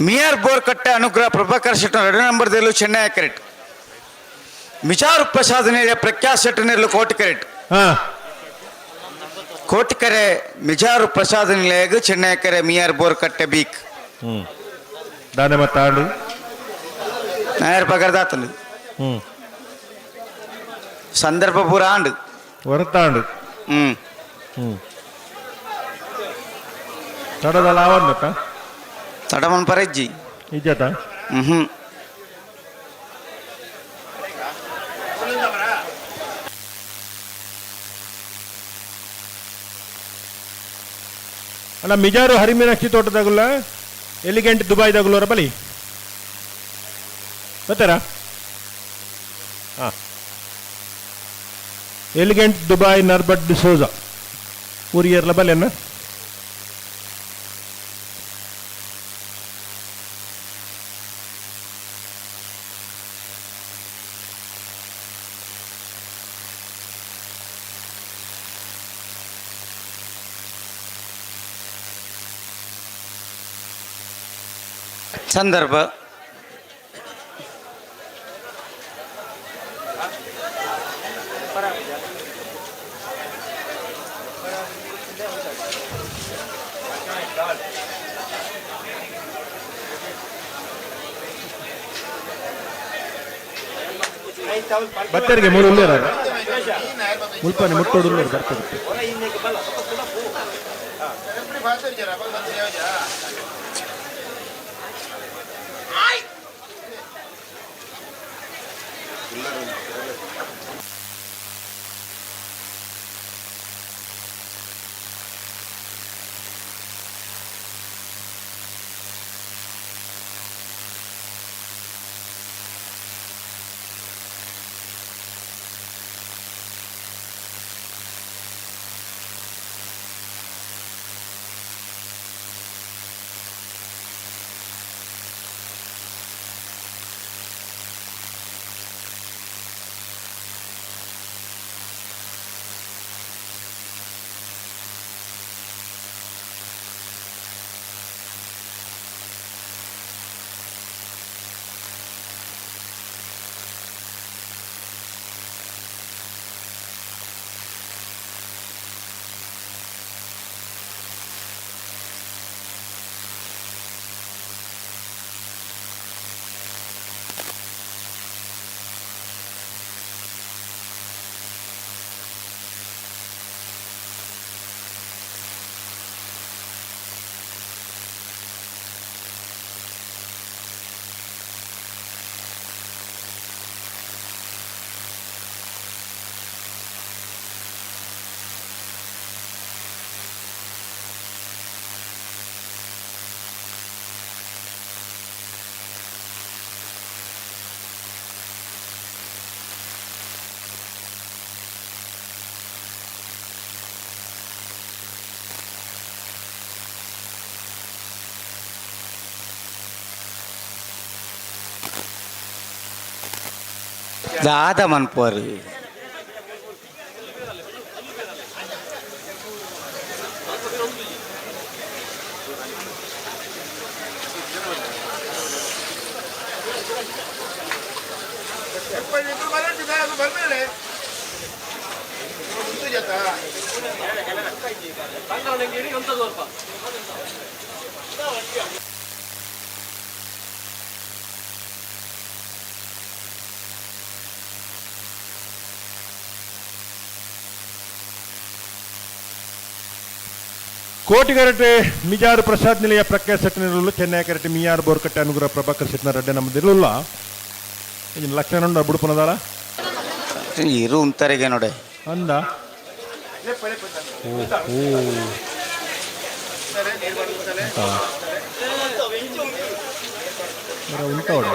ಮಿಯಾರ್ ಬೋರ್ಕಟ್ಟೆ ಅನುಗ್ರಹ ಪ್ರಭಾಕರ್ ಶೆಟ್ಟಿ 2 ನಂಬರ್ದಲ್ಲೂ ಚೆನ್ನೈ ಕರೆಕ್ಟ್ ಮಿಜಾರು ಪ್ರಸಾದ್ ನಿಲಯ ಪ್ರಖ್ಯಾತ್ ಶೆಟ್ಟಿ ನೇರ್ಲು ಕೋಟಿ ಕರೆಕ್ಟ್ ಕೋಟಿಕರೆ ಮಿಜಾರು ಪ್ರಸಾದ್ ನಿಲಯಗ ಚೆನ್ನೈ ಕರೆ ಮಿಯಾರ್ ಬೋರ್ಕಟ್ಟೆ ಬೀಕ್ ದಾನೆ ಮತ್ತಾಂಡು ನಾಯರ್ ಪಗರ್ದಾತಂಡು ಸಂದರ್ಭ ಪೂರ ಆಂಡು ಹೊರತಾಂಡು ತಡದಲ್ಲ ಆವನ್ನತ್ತ ತಡಮನ್ ಪರಜ್ಜಿ ಇಜ್ಜತ ಅಲ್ಲ ಮಿಜಾರು ಹರಿಮೀನಾಕ್ಷಿ ತೋಟದಾಗುಲ್ಲ ಎಲಿಗೆಂಟ್ ದುಬೈದಾಗುಲ್ಲರ ಬಲಿ ಗೊತ್ತಾರಾ? ಹಾಂ, ಎಲಿಗೆಂಟ್ ದುಬೈ ನರ್ಬಟ್ ಡಿಸೋಜ ಊರಿಯರ್ಲ ಬಲೆನ್ನ ಸಂದರ್ಭ ಬತ್ತರಿಗೆ ಮೂರು ಉಳ್ಳೇರ ಮುಲ್ಪನೆ ಮುಟ್ಟೋಡು ಉಳ್ಳೇರು ಬರ್ತದೆ. ज़्यादा मन पोरी ಕೋಟಿಗರಟೆ ಮಿಜಾರು ಪ್ರಸಾದ್ ನಿಲಯ ಪ್ರಖ್ಯಾತ ಸೆಟ್ನಿರಲು ಚೆನ್ನೈ ಕರಟೆ ಮಿಯಾರ್ ಬೋರ್ಕಟ್ಟೆ ಅನುಗ್ರಹ ಪ್ರಭಾಕರ್ ಸೆಟ್ನ ರಡ್ಡೆ ನಮ್ಮದಿರಲಿಲ್ಲ ಇದನ್ನ ಲಕ್ಷಣ ಉಂಡ ಬುಡುಪನದಾರ ಇರು ಉಂತರಿಗೆ ನೋಡೆ ಅಂದ ಉಂಟ ಹೊಡೆ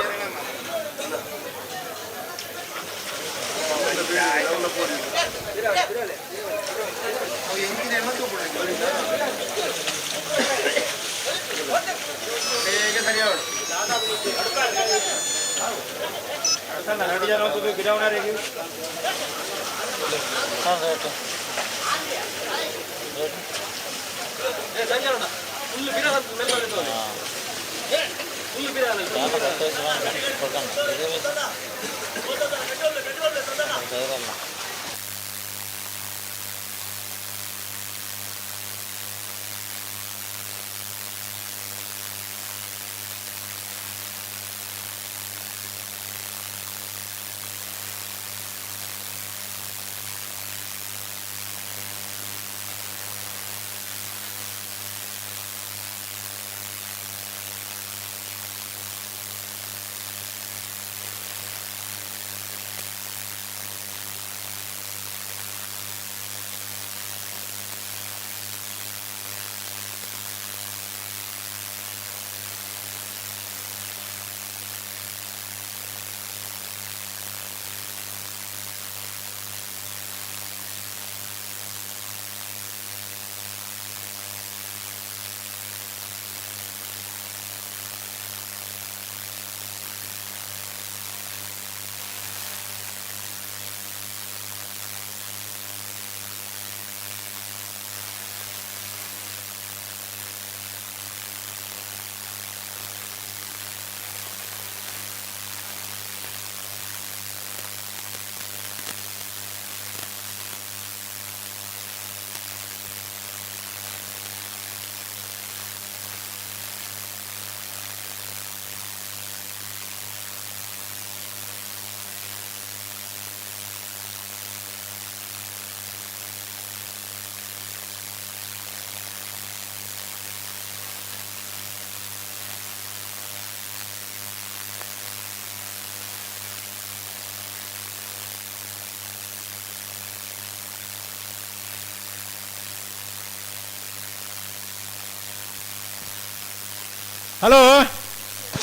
ಹಲೋ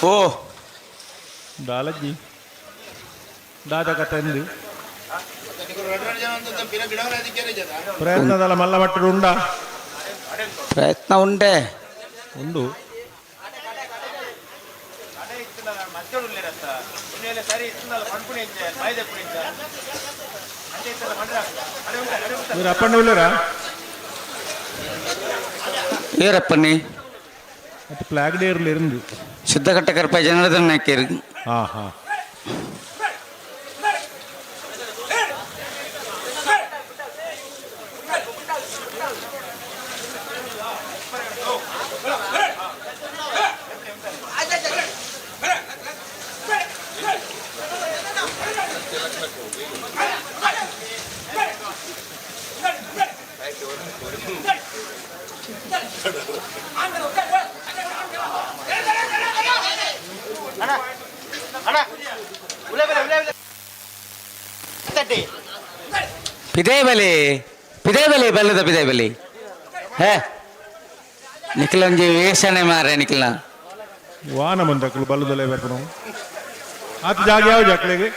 ಓ ದಾಲಜ್ಜಿ ದಾದಕ ತಂದು ಪ್ರಯತ್ನದಲ್ಲ ಮಲ್ಲ ಮಟ್ಟಡು ಉಂಡ ಪ್ರಯತ್ನ ಉಂಟೆ ಉಂಡು మీరు అప్పండి వెళ్ళారా ஏறப்பண்ணி அது பிளாக் டேரில் இருந்து சித்தகட்ட கருப்பை ஜனார்தன் நாயக்கர் ஆஹா ಪಿದೇ ಬೆಲ್ಲದ ಪಿದೇ ಬಲಿ ಹೇ ನಿಖಿಲಂಜಿ ವೇಷಣೆ ಮಾರೆ ನಿಖಿಲ ವಾನ ಬಂದಕ್ಕಳು ಬಲ್ಲದಲ್ಲೇ ಬರ್ಕಣ ಆತ ಜಾಗ ಯಾವ ಜಾಕಳಿಗೆ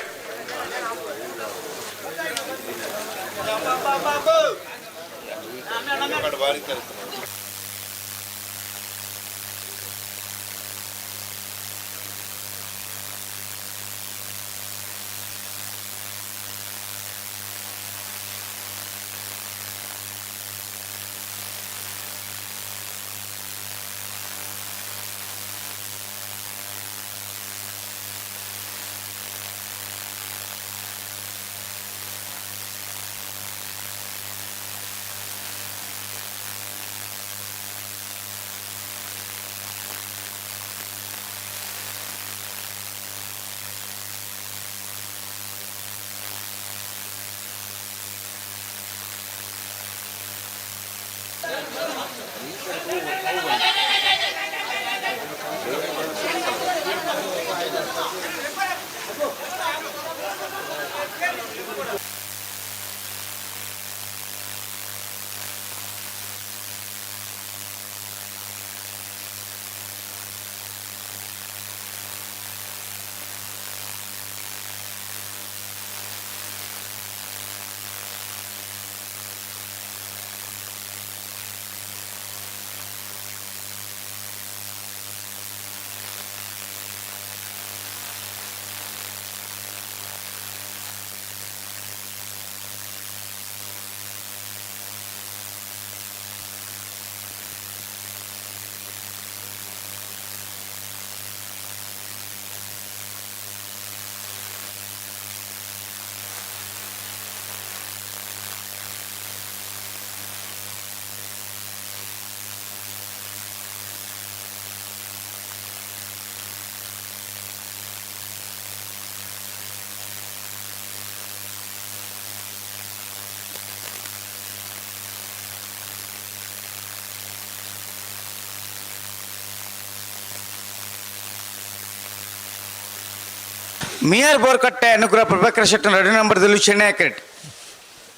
ಮಿಯರ್ ಬೋರ್ಕಟ್ಟೆ ಅನುಗ್ರಹ ಪ್ರಭಾಕರ ಶೆಟ್ಟನ 2 ನಂಬರ್ದಲ್ಲೂ ಚೆನ್ನೈ ಕ್ರಿಕೆಟ್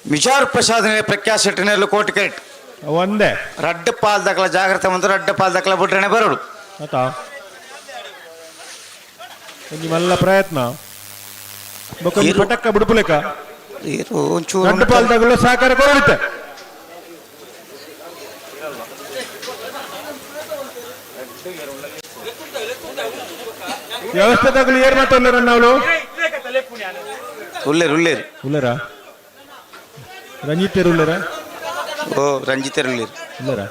ವಿಚಾರ್ ಪ್ರಸಾದ್ ಪ್ರಖ್ಯಾತ ಶೆಟ್ಟನೆಲ್ಲೂ ಕೋಟಿ ಕ್ರಿಕೆಟ್ ಒಂದೇ ರಡ್ಡ ಪಾಲ್ ದಾಖಲ ಜಾಗ್ರತೆ ಬಂತು ರಡ್ಡ ಪಾಲ್ ದಾಖಲ ಬಿಟ್ರೆ ಬರೋಡು ಆತಾ ಮಲ್ಲ ಪ್ರಯತ್ನ ಪಟಕ್ಕ ಬಿಡುಪುಲೆಕ ಒಂಚೂರು ರಡ್ಡ ಪಾಲ್ ದಾಖಲ ಸಹಕಾರ ಕೊರಳುತ್ತೆ ವ್ಯವಸ್ಥೆ ತಗಲು ಏರ್ ಮಾತಾಡ್ಲಾರ ನಾವು ಉಲ್ಲೇರು ರಂಜಿತ್ ಉಲ್ಲೇರ ಓ ರಂಜಿತ್ ಉಲ್ಲೇರ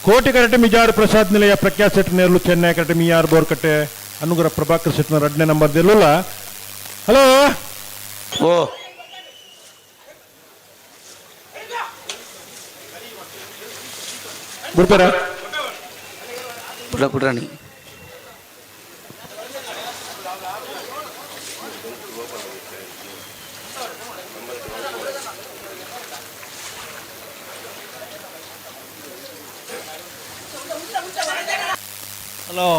ಕೋಟಿ ಕರೆಕ್ಟ್ ಮಿಜಾರು ಪ್ರಸಾದ್ ನಿಲಯ ಪ್ರಖ್ಯಾತ್ ಸೆಟ್ ನೇರ್ಲು ಚೆನ್ನೈ ಕರೆಕ್ಟ್ ಮಿಯಾರ್ ಬೋರ್ಕಟ್ಟೆ ಅನುಗ್ರ ಪ್ರಭಾಕರ್ ಸೆಟ್ನ 2ನೇ ನಂಬರ್ ದಿಲ್ಲ. ಹಲೋ ಓ ಗುರುಪೇರ ಪುಟಾಣಿ ಹಲೋ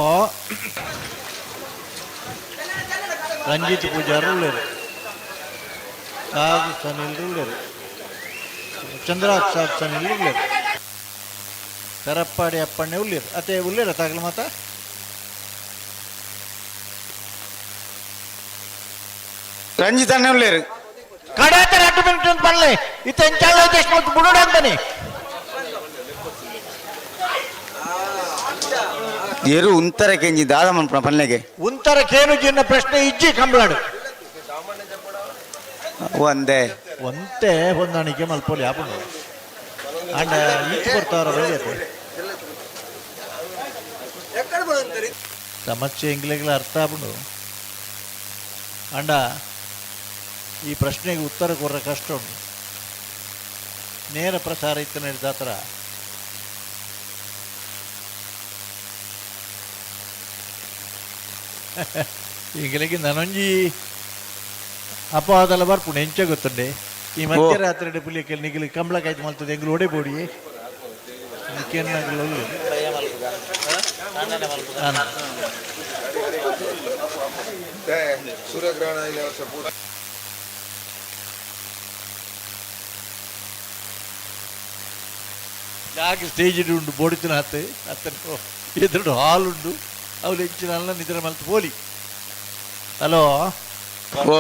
ರಂಜಿತ್ ಪೂಜಾರು ಉಳ್ಳೇರು, ಸಾಧು ಸನಿಲ್ ಉಳ್ಳೇರು, ಚಂದ್ರಾಕ್ಷ ಸನಿಲ್ ಉಳ್ಳೇರು, ಕರಪ್ಪಾಡಿ ಅಪ್ಪಣ್ಣೆ ಉಳ್ಳೇರು. ಅತ್ತೆ ಉಳ್ಳೇರ ತಾಗಲ ಮಾತ ರಂಜಿತ್ ಅಣ್ಣ ಉಳ್ಳೇರು ಕಡಾತ 2 ಮಿನಿಟ್ ಅಂತ ಬರಲಿ ಇತ್ತ ಎಂಚಾಲ ಎಷ್ಟು ಬಿಡೋಣ ಅಂತಾನೆ ಏರು ಉಂತರ ಕೆಂಜಿ ದಾದಮನ್ ಪನ್ನೆಗೆ ಉಂತರ ಕೇನು ಜಿನ್ನ ಪ್ರಶ್ನೆ ಇಜ್ಜಿ ಕಂಬಳಾಡು ಒಂದೇ ಒಂತೆ ಹೊಂದಾಣಿಕೆ ಮಲ್ಪೋಲಿ ಆಪುಂಡು ಅಂಡ ಈಚೆ ಬರ್ತಾವ್ರ ಬೈಯತ್ತೆ ಸಮಸ್ಯೆ ಇಂಗ್ಲಿಗ್ಲ ಅರ್ಥ ಆಪುಂಡು ಅಂಡ ಈ ಪ್ರಶ್ನೆಗೆ ಉತ್ತರ ಕೊರ್ರ ಕಷ್ಟ ಉಂಟು. ನೇರ ಪ್ರಸಾರ ಇತ್ತು ನಿರ್ದಾತರ ಈಗಲಿಗೆ ನನೊಂಜಿ ಅಪವಾದಲ್ಲ ಬರ್ಪುಂಡು ಎಂಚ ಗೊತ್ತುಂಡೆ ಈ ಮಧ್ಯರಾತ್ರಿ ಪುಲಿಯಕ್ಕೆ ನಿಗಲಿ ಕಂಬಳಕಾಯ್ತು ಮಲ್ತದೆ ಎಂಗ್ಲು ಒಡೆ ಬೋಡಿ ಸೂರ್ಯಗ್ರಹಣ ಯಾಕೆ ಸ್ಟೇಜ್ ಉಂಡು ಬೋಡಿತಿನ ಹತ್ತೆ ಅತ್ತನ ಎದುರು ಹಾಲ್ ಉಂಡು ಅವ್ರು ಹೆಚ್ಚಿನ ಅಲ್ಲ ನಿದ್ರ ಮಲ್ತು ಪೋಲಿ. ಹಲೋ ಓ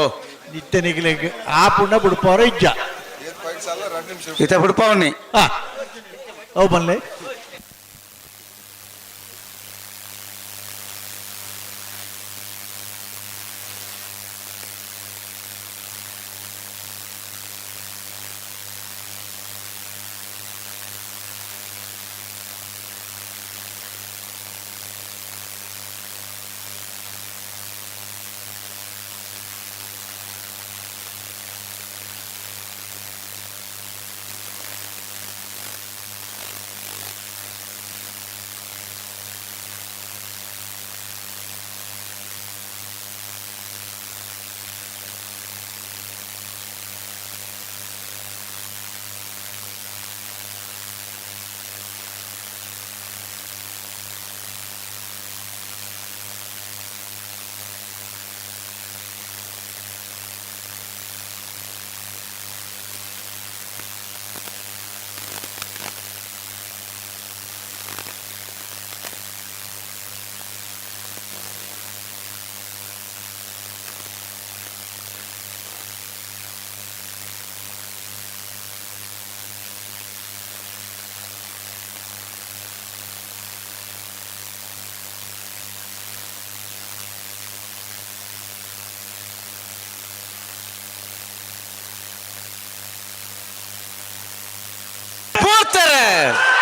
ನಿತ್ಯ ನಿಗಲಿಗೆ ಆ ಪುಣ್ಣ ಬಿಡ್ಪವ್ರ ಇಜ್ಜ ಇತ ಬಿಡ್ಪವನಿ ಅವು ಬನ್ಲೆ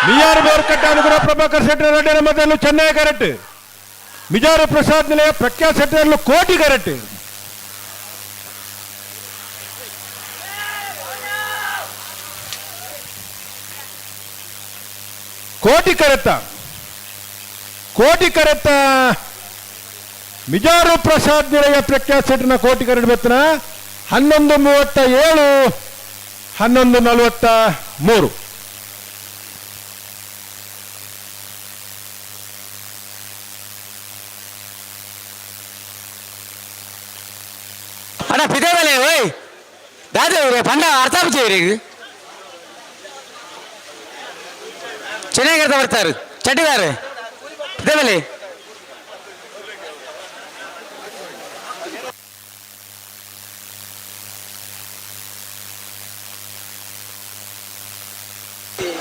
ಮಿಯಾರ್ ಬೋರ್ಕಟ್ಟೆ ಅನುಗ್ರಹ ಪ್ರಭಾಕರ್ ಸೆಟ್ 2ನೇ ನಂಬರ್ ಚೆನ್ನೈ ಕರೆಕ್ಟ್ ಮಿಜಾರು ಪ್ರಸಾದ್ ನಿಲಯ ಪ್ರಖ್ಯಾತ್ ಸೆಟ್ ಕೋಟಿ ಕರೆಕ್ಟ್ ಕೋಟಿ ಕರೆತ್ತ ಮಿಜಾರು ಪ್ರಸಾದ್ ನಿಲಯ ಪ್ರಖ್ಯಾತ್ ಸೆಟ್ನ ಕೋಟಿ ಕರೆಕ್ಟ್ ಬೆತ್ತನ 11:37 11:43 ಅಣ್ಣ ಪಿದೇವಲೆ ಓಯ್ ದಾದವ್ರೆ ಪಂಡ ಅರ್ಥ ಆಗ್ತೀವ್ರಿ ಚೆನ್ನಾಗಿ ಅರ್ಥ ಬರ್ತಾರೆ ಚಟಿದಾರೆ ಪಿದೇವಲೆ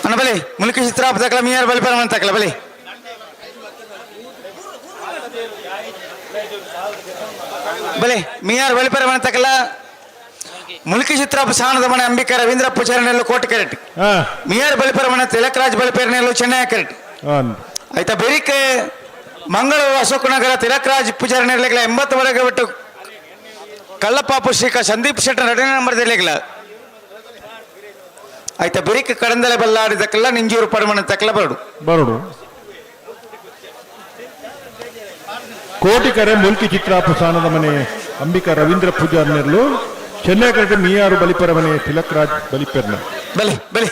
ಅಣ್ಣ ಬಲಿ ಮುಲ್ಕಿ ಚಿತ್ರಾಪ ತಕ್ಕಲ ಮಿಯಾರ್ ಬಲಿ ಪರಮ ತಕ್ಕಲ ಬಲಿ ಬಲೆ ಮಿಯಾರ್ ಬಲಿ ಪರಮ ತಕ್ಕಲ ಮುಲ್ಕಿ ಚಿತ್ರಾಪ ಸಾಣದ ಮನೆ ಅಂಬಿಕಾ ರವೀಂದ್ರ ಪೂಜಾರನೆಲ್ಲೂ ಕೋಟಿ ಕರೆಕ್ಟ್ ಮಿಯಾರ್ ಬಲಿಪರಮಣ ತಿಲಕರಾಜ್ ಬಲಿಪೇರನೆಲ್ಲೂ ಚೆನ್ನೈ ಕರೆಕ್ಟ್ ಆಯ್ತಾ ಬೆರಿಕ್ ಮಂಗಳೂರು ಅಶೋಕನಗರ ತಿಲಕರಾಜ್ ಪೂಜಾರಿ ನಿರ್ಲೆಗಳ 80 ವರೆಗೆ ಬಿಟ್ಟು ಕಳ್ಳಪಾಪು ಶ್ರೀಕ ಸಂದೀಪ್ ಶೆಟ್ಟರ್ 2ನೇ ನಂಬರ್ ನಿರ್ಲೆಗಳ ಆಯ್ತಾ ಬೆರಿಕ್ ಕಡಂದಲೆ ಬಲ್ಲಾಡಿದಕ್ಕೆಲ್ಲ ನಿಂಜೂರು ಪಡಮಣ ತಕ್ಕಲ ಬರಡು ಕೋಟಿಕರೆ ಮುಲ್ಕಿ ಚಿತ್ರಾಪು ಸಾನದ ಮನೆ ಅಂಬಿಕಾ ರವೀಂದ್ರ ಪೂಜಾರ್ ನೆರಳು ಚೆನ್ನೈ ಕರೆಕ್ಟ್ ಮೀಯಾರು ಬಲಿಪರ ಮನೆ ತಿಲಕರಾಜ್ ಬಲಿಪೆರ್ನ ಬಲಿ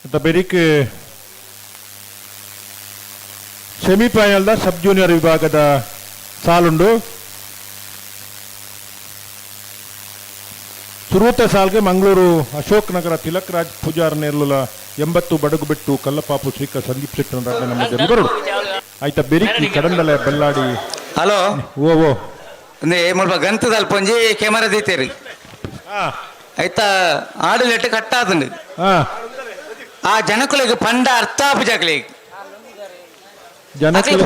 ಅಂತ ಬೆರಿಕ್ ಸೆಮಿಫೈನಲ್ದ ಸಬ್ ಜೂನಿಯರ್ ವಿಭಾಗದ ಸಾಲುಂಡು ಸುರೂತ ಸಾಲ್ಗೆ ಮಂಗಳೂರು ಅಶೋಕ್ ನಗರ ತಿಲಕರಾಜ್ ಪೂಜಾರ್ ನೇರ್ಲುಲ 80 ಬಡಗು ಬಿಟ್ಟು ಕಲ್ಲಪಾಪು ಶ್ರೀಕ ಸಂದೀಪ್ ಶೆಟ್ಟರ್ ನಮ್ಮ ಬರೋಡು ಆಯ್ತಾ ಬೆರಿಕಿ ಕಡಂದಲೆ ಬಲ್ಲಾಡಿ ಹಲೋ ಓ ಅಂದ್ರೆ ಮುಲ್ಪ ಗಂತದಲ್ಲಿ ಪೊಂಜಿ ಕ್ಯಾಮರಾ ದೀತೇರಿ ಆಯ್ತಾ ಆಡಲೆಟ್ ಕಟ್ಟಾದಂಡು ಆ ಜನಕುಲಿಗೆ ಪಂಡ ಅರ್ಥಾಪು ಜಾಕಲಿಗೆ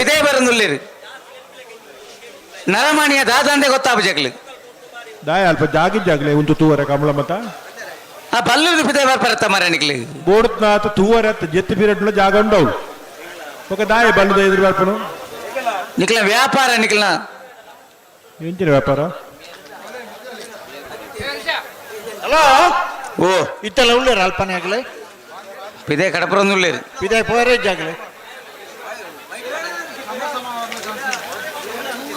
ಪಿದೇ ಬರಂದುಲ್ಲೇರಿ ನರಮಾಣಿಯ ದಾದಂದೆ ಗೊತ್ತಾಪು ಜಾಕಲಿ ದಾಯ ಅಲ್ಪ ಜಾಗಿದ್ದಾಗಲೇ ಒಂದು ತೂವರೆ ಕಮಲ ಮತ ಆ ಬಲ್ಲೂರು ಪಿದೇ ಬರ್ಪರತ್ತ ಮರಣಿಕ್ಲಿ ಬೋಡ್ನಾಥ ತೂವರೆ ಜೆತ್ತಿ ಪೀರಿಯಡ್ ಜಾಗ ಉಂಡವು ఒక దాయ బండి ఎదురు వ్యాపారం నిఖిల వ్యాపార నిఖిల ఏంటి వ్యాపార ಹಲೋ ಓ ಇತ್ತಲ್ಲ ಉಳ್ಳೇರು ಅಲ್ಪನೆ ಆಗಲೇ ಪಿದೆ ಕಡಪುರಂದು ಉಳ್ಳೇರು ಪಿದೆ ಪೋರೇಜ್ ಆಗಲೇ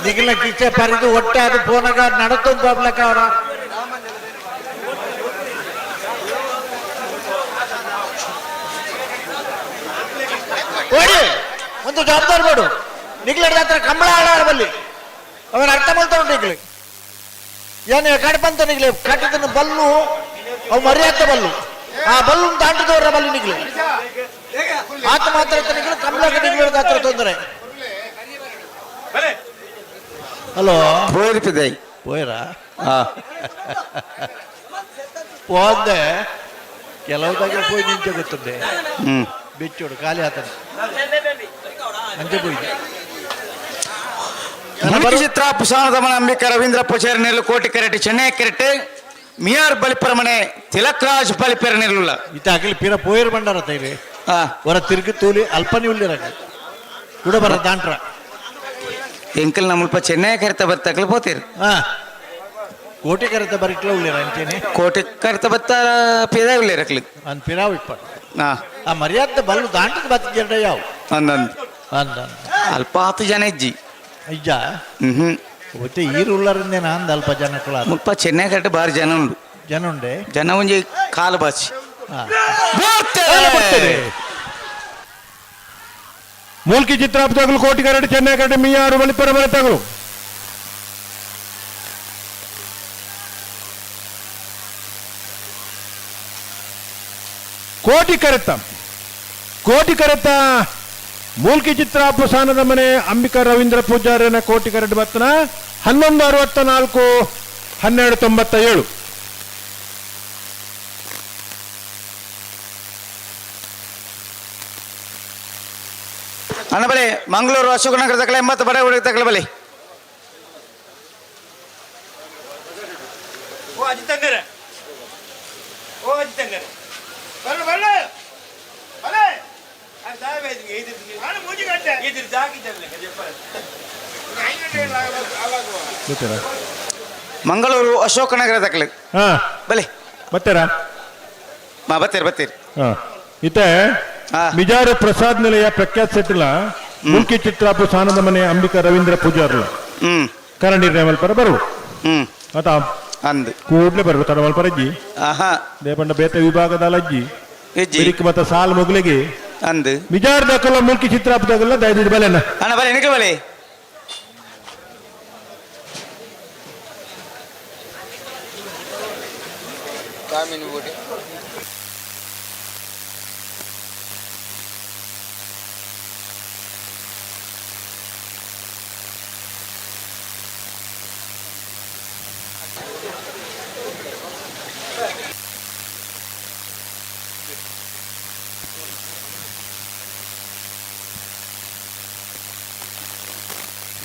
ನಿಖಿಲ ಕಿಚ್ಚೆ ಪರಿದು ಒಟ್ಟೆ ಅದು ಫೋನಾಗ ನಡತೊಂದು ಬಾಬ್ಲಕ್ಕ ಅವರ ಓಡಿ ಒಂದು ಜವಾಬ್ದಾರಿ ಮಾಡು ನಿಗ್ಲಡ್ ಹತ್ರ ಕಂಬಳ ಆಡಾರ ಬಲ್ಲಿ ಅವನ ಅರ್ಥ ಮಾಡ್ತಾ ಉಂಟು ನಿಗ್ಲಿ ಏನು ಕಡಪಂತ ನಿಗ್ಲಿ ಕಟ್ಟಿದನ್ನು ಬಲ್ಲು ಅವು ಮರ್ಯಾದ ಬಲ್ಲು ಆ ಬಲ್ಲು ತಾಂಟಿದವರ ಬಲ್ಲಿ ನಿಗ್ಲಿ ಆತ ಮಾತ್ರ ನಿಗ್ಲಿ ಕಂಬಳಕ್ಕೆ ನಿಗ್ಲಡ್ ಹತ್ರ ತೊಂದರೆ ಹಲೋ పోయిరిపిదే పోయిరా పోందే ಕೆಲವು దగ్గర పోయి ನಿಂಚೆ ಗೊತ್ತುಂಡೆ ಬೆಚ್ಚೋಡು ಖಾಲಿ ಆತನ ಅಂಚೆ పోయింది ಚಿತ್ರ ಪುಸಾನದ ಮನ ಅಂಬಿಕಾ ರವೀಂದ್ರ ಪೂಜಾರಿ ನೆರಳು ಕೋಟಿ ಕೆರೆಟ್ ಚೆನ್ನೈ ಕೆರೆಟ್ ಮಿಯಾರ್ ಬಲಿಪರಮನೆ ತಿಲಕರಾಜ್ ಬಲಿಪೆರ ನೆರಳುಲ್ಲ ಇತ್ತ ಅಗಲಿ ಪಿರ ಪೋಯರ್ ಬಂಡಾರ ತೈಲಿ ವರ ತಿರುಗಿ ತೂಲಿ ಅಲ್ಪನಿ ಉಳ್ಳಿರಾಗ ಕೂಡ ಬರ ದಾಂಟ್ರ ಎಂಕಲ್ ನಮ್ಮಲ್ಪ ಚೆನ್ನೈ ಕೆರೆತ ಬತ್ತಕಲ್ ಪೋತೀರಿ ಕೋಟಿ ಕೆರೆತ ಬರಿಟ್ಲ ಉಳ್ಳಿರ ಅಂಚೇನೆ ಕೋಟಿ ಕೆರೆತ ಬತ್ತ ಪಿದ ಉಳ್ಳಿರಕ್ಲಿ ಅನ್ ಪಿರಾವ್ ಇಪ್ಪ ಆ ಮರ್ಯಾದ ಬಲ್ಲು ದಾಂಟದ ಬತ್ತ ಜಡ ಯಾವ ಅಂದಂದ್ ಅಂದ ಅಲ್ಪ 10 ಜನ ಇಜ್ಜಿ ಅಜ್ಜ ಒತ್ತೆ ಈರು ಉಳ್ಳರಿಂದೇನ ಅಂದ ಅಲ್ಪ ಜನ ಕುಳ ಮುಲ್ಪ ಚೆನ್ನೈ ಕೆರೆಟ್ ಬಾರಿ ಜನ ಉಂಡು ಜನ ಉಂಡೆ ಜನ ಒಂಜಿ ಕಾಲು ಬಾಚಿ ಮೂಲ್ಕಿ ಚಿತ್ರಾಪ್ ತಗಲು ಕೋಟಿ ಕರಡು ಚೆನ್ನೈ ಕರಡು ಮೀಯಾರು ಬಲಿಪರ ಬಲ ತಗಲು ಕೋಟಿ ಕರೆತ ಮೂಲ್ಕಿ ಚಿತ್ರಾಪು ಸಾನದ ಮನೆ ಅಂಬಿಕಾ ರವೀಂದ್ರ ಪೂಜಾರಿನ ಕೋಟಿ ಕರಡು ಬತ್ತನ 1164 1297 ಅಣ್ಣ ಬಲೆ ಮಂಗಳೂರು ಅಶೋಕನಗರ ತಕ್ಕಲ 80 ಬಡ ಹುಡುಗ ತಕ್ಕಲ ಬಲೆ ಮಂಗಳೂರು ಅಶೋಕನಗರ ತಕ್ಕಲ ಬಲೆ ಬತ್ತೀರಾ ಬತ್ತೀರಿ ಇತ್ತೆ ಮಿಜಾರು ಪ್ರಸಾದ್ ನಿಲಯ ಪ್ರಖ್ಯಾತ ಸೆಟ್ಟಿಲ ಮುಲ್ಕಿ ಚಿತ್ರಾಪು ಸಾನದ ಮನೆ ಅಂಬಿಕಾ ರವೀಂದ್ರ ಪೂಜಾರ್ಲ ಕರಂಡಿ ಮಲ್ಪರ ಬರು ಆತ ಅಂದ್ ಕೂಡ್ಲೆ ಬರು ತಡ ಮಲ್ಪರ ಅಜ್ಜಿ ದೇಪಂಡ ಬೇತೆ ವಿಭಾಗದ ಅಜ್ಜಿ ಮತ್ತ ಸಾಲ್ ಮುಗ್ಲಿಗೆ ಅಂದ್ ಮಿಜಾರ್ ದಕ್ಕಲ ಮುಲ್ಕಿ ಚಿತ್ರಾಪು ತಗಲ್ಲ ದಯದಿದ್ ಬಲೆನ ಅಣ್ಣ ಬಲೆ ನಿಕ ಬಲೆ ಕಾಮಿನಿ ಬೋಡಿ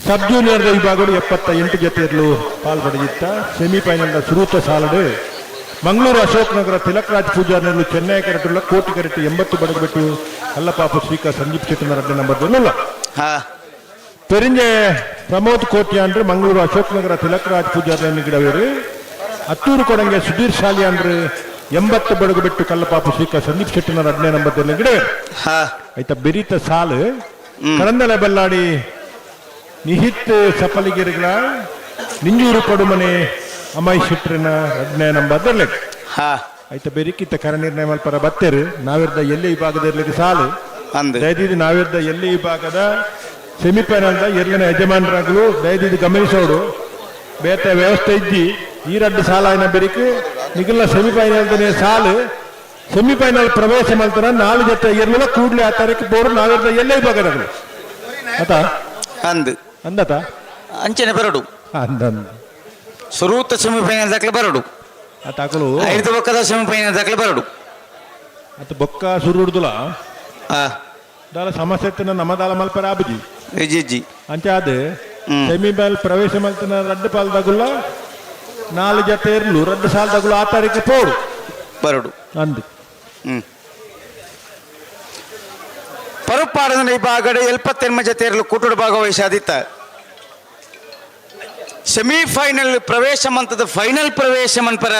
ಸಬ್ ಜೂನಿಯರ್ ವಿಭಾಗಗಳು 78 ಜೊತೆಯಲ್ಲೂ ಪಾಲ್ಪಡೆದಿತ್ತ ಸೆಮಿಫೈನಲ್ ಸುರೂತ ಸಾಲಡು ಮಂಗಳೂರು ಅಶೋಕ್ ನಗರ ತಿಲಕರಾಜ್ ಪೂಜಾರ್ನೆರಲು ಚೆನ್ನೈ ಕೆರೆಟುಳ್ಳ ಕೋಟಿ ಕೆರೆಟ್ಟು 80 ಬಡಗಬೆಟ್ಟು ಕಲ್ಲಪಾಪು ಶ್ರೀಕಾ ಸಂದೀಪ್ ಶೆಟ್ಟನ ರಡ್ಡೆ ನಂಬರ್ ದೊಲ್ಲ ಪೆರಿಂಜೆ ಪ್ರಮೋದ್ ಕೋಟ್ಯಾಂಡ್ರು ಮಂಗಳೂರು ಅಶೋಕ್ ನಗರ ತಿಲಕರಾಜ್ ಪೂಜಾರ್ನ ಗಿಡವೇರು ಹತ್ತೂರು ಕೊಡಂಗೆ ಸುಧೀರ್ ಶಾಲಿಯಾಂಡ್ರು 80 ಬಡಗಬೆಟ್ಟು ಕಲ್ಲಪಾಪು ಶ್ರೀಕಾ ಸಂದೀಪ್ ಶೆಟ್ಟನ ರಡ್ಡೆ ನಂಬರ್ ದೊಲ್ಲ ಗಿಡವೇರು ಆಯ್ತಾ ಬೆರೀತ ಸಾಲು ಕರಂದಲೆ ಬಲ್ಲಾಡಿ ನಿಹಿತ್ ಸಫಲಿಗಿರಿಗಳ ನಿಂಜೂರು ಕೊಡುಮನೆ ಅಮೈ ಶೆಟ್ರಿನ ರಡ್ನೆ ನಂಬರ್ ದೊಲ್ಲ ಆಯ್ತಾ ಬೆರಿಕಿತ್ತ ಕರನಿರ್ಣಯ ಮಲ್ಪರ ಬತ್ತೇರು ನಾವಿರ್ದ ಎಲ್ಲಿ ವಿಭಾಗದ ಸಾಲು ದಯದಿದ್ದು ನಾವಿರ್ದ ಎಲ್ಲಿ ವಿಭಾಗದ ಸೆಮಿಫೈನಲ್ದ ಎರಡನೇ ಯಜಮಾನರಾಗಲು ದಯದಿದ್ದು ಗಮನಿಸೋಡು ಬೇತ ವ್ಯವಸ್ಥೆ ಇದ್ದಿ ಈ ರಡ್ಡು ಸಾಲ ಏನ ಬೆರಿಕು ನಿಗಲ ಸೆಮಿಫೈನಲ್ದನೇ ಸಾಲು ಸೆಮಿಫೈನಲ್ ಪ್ರವೇಶ ಮಲ್ತರ 4 ಜೊತೆ ಇರಲಿಲ್ಲ ಕೂಡ್ಲೆ ಆ ತಾರೀಕು ಬೋರ್ಡು ನಾವಿರ್ದ ಎಲ್ಲೇ ವಿಭಾಗದಾಗಲು ಆತ ಅಂದತ ಅಂಚನೆ ಬರಡು ಅಂದಂದ ಸುರೂತ ಸೆಮಿಫೈನಲ್ ದಾಖಲೆ ಬರಡು ಆತಾಕಲು 5 ಬೊಕ್ಕದ ಸೆಮಿಫೈನಲ್ ದಾಖಲೆ ಬರಡು ಅತ ಬೊಕ್ಕ ಸುರುಡುದುಲ ದಾಲ ಸಮಸ್ಯೆ ನಮ್ಮದಾಲ ಮಲ್ಪರ ಆಬುಜಿ ಜಿ ಅಂಚ ಅದು ಸೆಮಿಫೈನಲ್ ಪ್ರವೇಶ ಮಲ್ತನ ರಡ್ಡು ಪಾಲ್ದಾಗುಲ್ಲ 4 ಜೊತೆ ಇರ್ಲು ರಡ್ಡು ಸಾಲದಾಗುಲ್ಲ ಆ ತಾರೀಕು ಪೋಡು ಬರಡು ಅಂದು ಪರುಪಾಡದ ವಿಭಾಗದ 78 ಜೊತೆ ಇರಲು ಕೂಟುಡು ಭಾಗವಹಿಸಾದಿತ್ತ ಸೆಮಿಫೈನಲ್ ಪ್ರವೇಶ ಮಂತದ ಫೈನಲ್ ಪ್ರವೇಶ ಮನ್ಪರ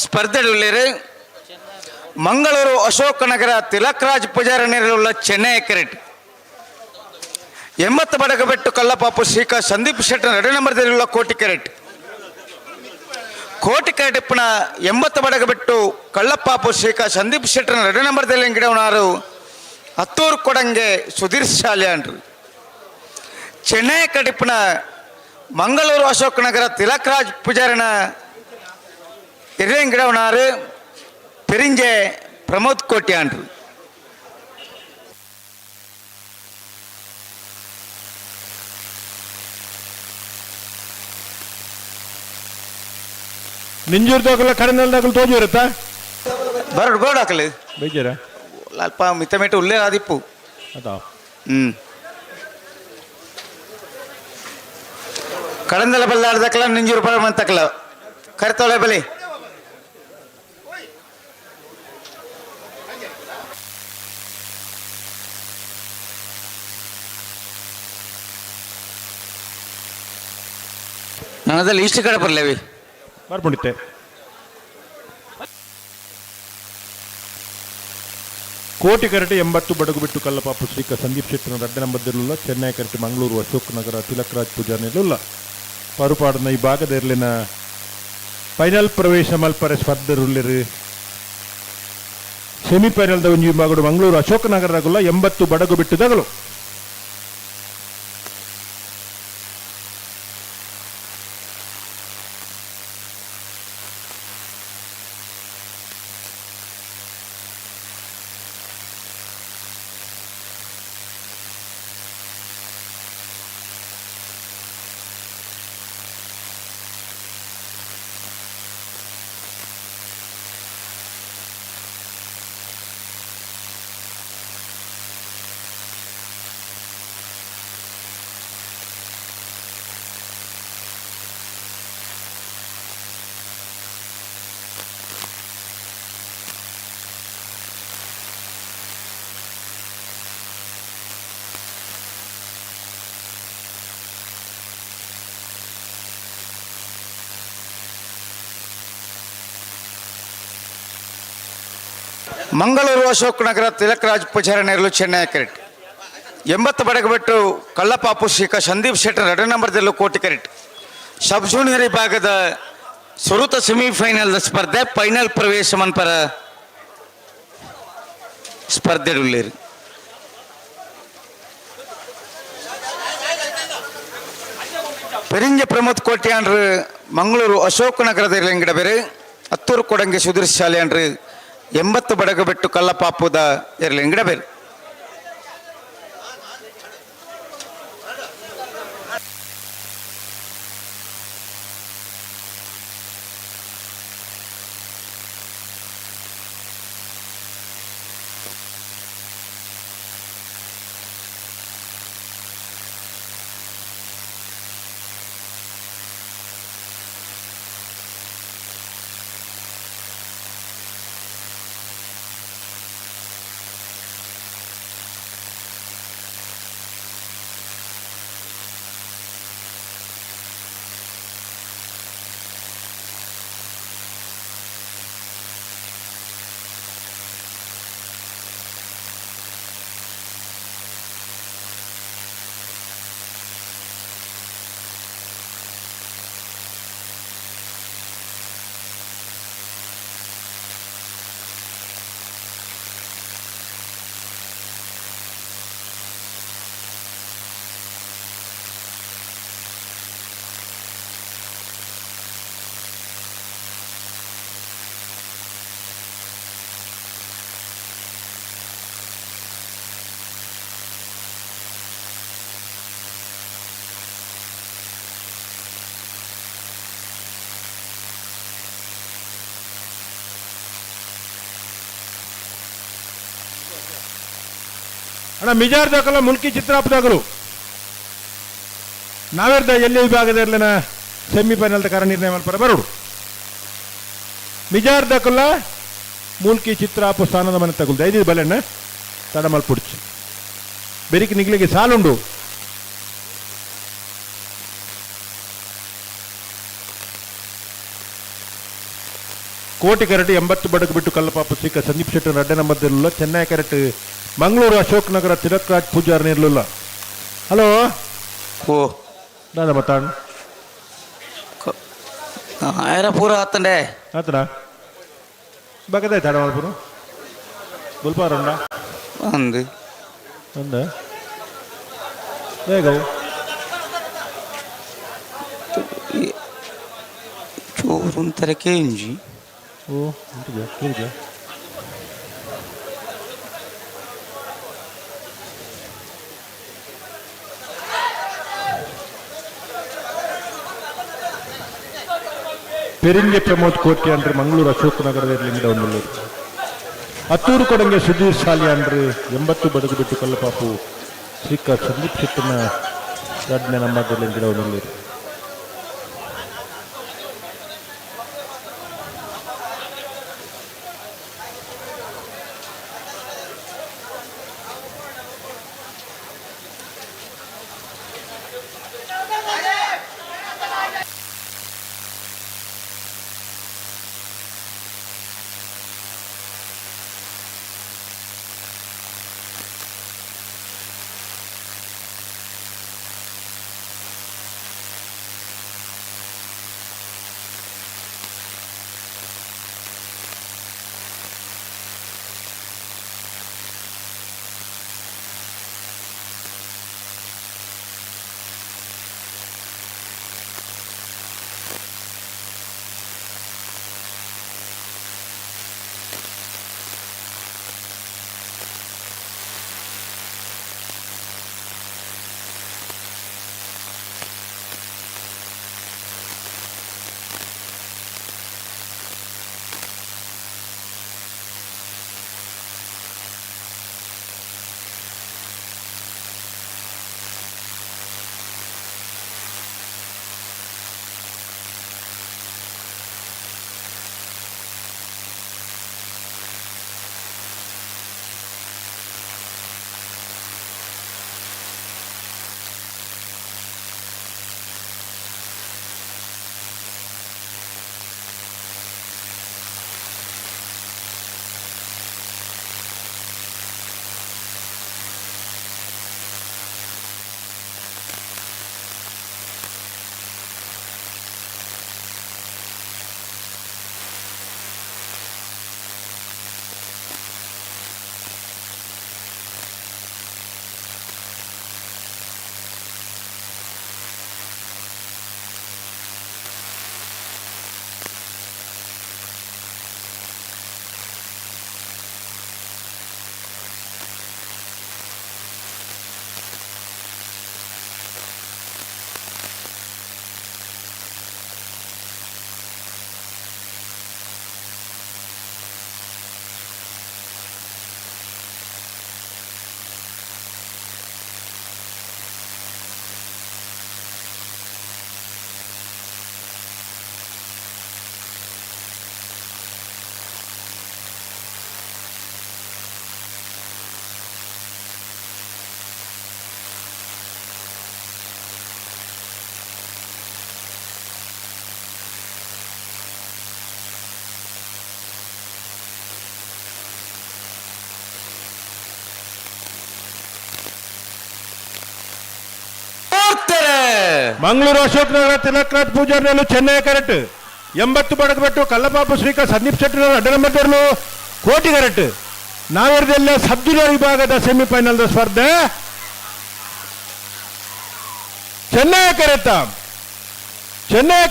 ಸ್ಪರ್ಧೆಡುಳ್ಳೇರು ಮಂಗಳೂರು ಅಶೋಕ ನಗರ ತಿಲಕರಾಜ್ ಪೂಜಾರಣಿಯರುಳ್ಳ ಚೆನ್ನೈ ಕೆರೆಟ್ 80 ಬಡಗಬೆಟ್ಟು ಕಲ್ಲಪಾಪು ಶ್ರೀಕಾ ಸಂದೀಪ್ ಶೆಟ್ಟನ 2 ನಂಬರ್ದಲ್ಲಿರುವ ಕೋಟಿ ಕೆರೆಟ್ ಇಪ್ಪಣ 80 ಬಡಗಬೆಟ್ಟು ಕಳ್ಳಪ್ಪಾಪು ಶ್ರೀಕಾ ಸಂದೀಪ್ ಶೆಟ್ಟನ 2 ನಂಬರ್ದಲ್ಲಿ ಗಿಡವನಾರು ಹತ್ತೂರು ಕೊಡಂಗೆ ಸುಧೀರ್ ಶಾಲ್ಯಾನ್ರು ಚೆನ್ನೈ ಕಡಿಪಣ ಮಂಗಳೂರು ಅಶೋಕ್ ನಗರ ತಿಲಕರಾಜ್ ಪೂಜಾರಿನ ಗಿಡವನಾರು ಪೆರಿಂಜೆ ಪ್ರಮೋದ್ ಕೋಟ್ಯಾನ್ರು ನಿಂಜೂರ್ದಾಗಲ ಕಡನಲ್ದಾಗಲು ತೋಜು ಇರುತ್ತಾ ಬರಡು ಗೋಡ್ ಹಾಕಲಿ ಬೇಜಾರ ಅಲ್ಪ ಮಿತಮೇಟು ಉಳ್ಳೇ ಆದಿಪ್ಪು ಅದಾ ಕಡಂದಲ ಬಲ್ಲಾಡ್ದಕ್ಕಲ ನಿಂಜೂರು ಪಡ ಮಂತಕ್ಕಲ ಕರಿತೊಳೆ ಬಲಿ ನನ್ನದಲ್ಲಿ ಇಷ್ಟು ಕಡೆ ಬರಲೇವಿ ಬರ್ಬಿಡುತ್ತೆ ಕೋಟಿ ಕರಟೆ 80 ಬಡಗು ಬಿಟ್ಟು ಕಲ್ಲಪಾಪು ಶ್ರೀಕಾ ಸಂದೀಪ್ ಶೆಟ್ಟನ 2 ನಂಬರ್ದಲ್ಲಿಲ್ಲ ಚೆನ್ನೈ ಕರಟೆ ಮಂಗಳೂರು ಅಶೋಕ್ ನಗರ ತಿಲಕರಾಜ್ ಪೂಜಾರ್ನೆಲ್ಲ ಪರುಪಾಡನ ಈ ಭಾಗದಲ್ಲಿನ ಫೈನಲ್ ಪ್ರವೇಶ ಮಲ್ಪರೆ ಸ್ಪರ್ಧೆರುಳ್ಳರು ಸೆಮಿಫೈನಲ್ದ ಒಂಜಿ ವಿಭಾಗಡು ಮಂಗಳೂರು ಅಶೋಕ ನಗರದಾಗುಲ್ಲ 80 ಬಡಗು ಬಿಟ್ಟುದಾಗಲು ಮಂಗಳೂರು ಅಶೋಕ್ ನಗರ ತಿಲಕರಾಜ್ ಪೂಜಾರಣಿಯರು ಚೆನ್ನೈ ಕೆರೆಟ್ 80 ಬಡಗಬೆಟ್ಟು ಕಳ್ಳಪಾಪು ಶ್ರೀಕಾ ಸಂದೀಪ್ ಶೆಟ್ಟನ 2 ನಂಬರ್ದಲ್ಲೂ ಕೋಟಿ ಕೆರೆಟ್ ಸಬ್ ಜೂನಿಯರ್ ವಿಭಾಗದ ಸುರುತ ಸೆಮಿಫೈನಲ್ ಸ್ಪರ್ಧೆ ಫೈನಲ್ ಪ್ರವೇಶ ಮನ್ಪರ ಸ್ಪರ್ಧೆಡುಳ್ಳೇರು ಪೆರಿಂಜೆ ಪ್ರಮೋದ್ ಕೋಟ್ಯಾನ್ರು ಮಂಗಳೂರು ಅಶೋಕ ನಗರದ ಇರ್ಲಿಂಗಿಡಬೇರು ಹತ್ತೂರು ಕೊಡಂಗೆ ಸುಧೀರ್ ಶಾಲ್ಯಾನ್ರು 80 ಬಡಗಬೆಟ್ಟು ಕಲ್ಲಪಾಪುದ ಇರ್ಲಿಂಗಿಡಬೇರು ಅಣ್ಣ ಮಿಜಾರ್ದಕಲ್ಲ ಮುಲ್ಕಿ ಚಿತ್ರಾಪದಾಗಲು ನಾವೇರ್ದ ಎಲ್ಲಿ ವಿಭಾಗದಲ್ಲಿನ ಸೆಮಿಫೈನಲ್ ಕಾರ ನಿರ್ಣಯ ಮಲ್ಪರ ಬರೋಡು ಮಿಜಾರ್ದಕಲ್ಲ ಮೂಲ್ಕಿ ಚಿತ್ರಾಪು ಸ್ಥಾನದ ಮನೆ ತಗೊಳ್ದು 5 ಬಲೆಣ್ಣ ತಡ ಮಲ್ಪುಡ್ಚು ಬೆರಿಕಿ ನಿಗ್ಲಿಗೆ ಸಾಲುಂಡು ಕೋಟಿ ಕರೆಟ್ 80 ಬಡಕು ಬಿಟ್ಟು ಕಲ್ಲಪಾಪ ಸಿಕ್ಕ ಸಂದೀಪ್ ಶೆಟ್ಟರ್ ಅಡ್ಡ ನಂಬರ್ದಿರಲಿಲ್ಲ ಚೆನ್ನೈ ಕರೆಟ್ ಮಂಗಳೂರು ಅಶೋಕ್ ನಗರ ತಿಲಕ್ ರಾಜ್ ಪೂಜಾರ್ ಇರಲಿಲ್ಲ ಹಲೋ ಓ ದಾದ ಮತಾಣ್ ಆಯ್ರ ಪೂರ ಆತಂಡೆ ಆತನ ಬಗದಾಯ್ ತಾಡ ಮಾಡ್ಪುರು ಬುಲ್ಪಾರಂಡ ಅಂದು ಅಂದ ಹೇಗವು ಚೋರು ಅಂತಾರೆ ಕೇಂಜಿ ಓ ಕೇಳಿದ್ಯಾ ಪೆರಿಂಗೆ ಪ್ರಮೋದ್ ಕೋಟಿ ಅಂದ್ರೆ ಮಂಗಳೂರು ಅಶೋಕ್ ನಗರದಲ್ಲಿ ಒಂದು ಹತ್ತೂರು ಕೊಡಂಗೆ ಸುಧೀರ್ ಶಾಲಿ ಅಂದ್ರೆ 80 ಬಡಗು ಬಿಟ್ಟು ಕಲ್ಲಪಾಪು ಶ್ರೀಕ ಸಂದೀಪ್ ಶೆಟ್ಟನ ಎರಡನೇ ನಂಬರ್ದಲ್ಲಿ ಗಿಡ ಒಂದು ಮಂಗಳೂರು ಅಶೋಕ್ ನಗರ ತಿಲಕ್ ರಾಜ್ ಪೂಜಾರ್ನಲ್ಲೂ ಚೆನ್ನೈ ಕರೆಕ್ಟ್ 80 ಬಡಕು ಬಿಟ್ಟು ಕಲ್ಲಪಾಪ ಶ್ರೀಕ ಸಂದೀಪ್ ಶೆಟ್ಟರ್ ಅಡ್ಡ ನಂಬರ್ದರ್ಲು ಕೋಟಿ ಕರೆಕ್ಟ್ ನಾವೇರ್ದೆಲ್ಲ ಸಬ್ ಜೂನಿಯರ್ ವಿಭಾಗದ ಸೆಮಿಫೈನಲ್ ಸ್ಪರ್ಧೆ ಚೆನ್ನೈ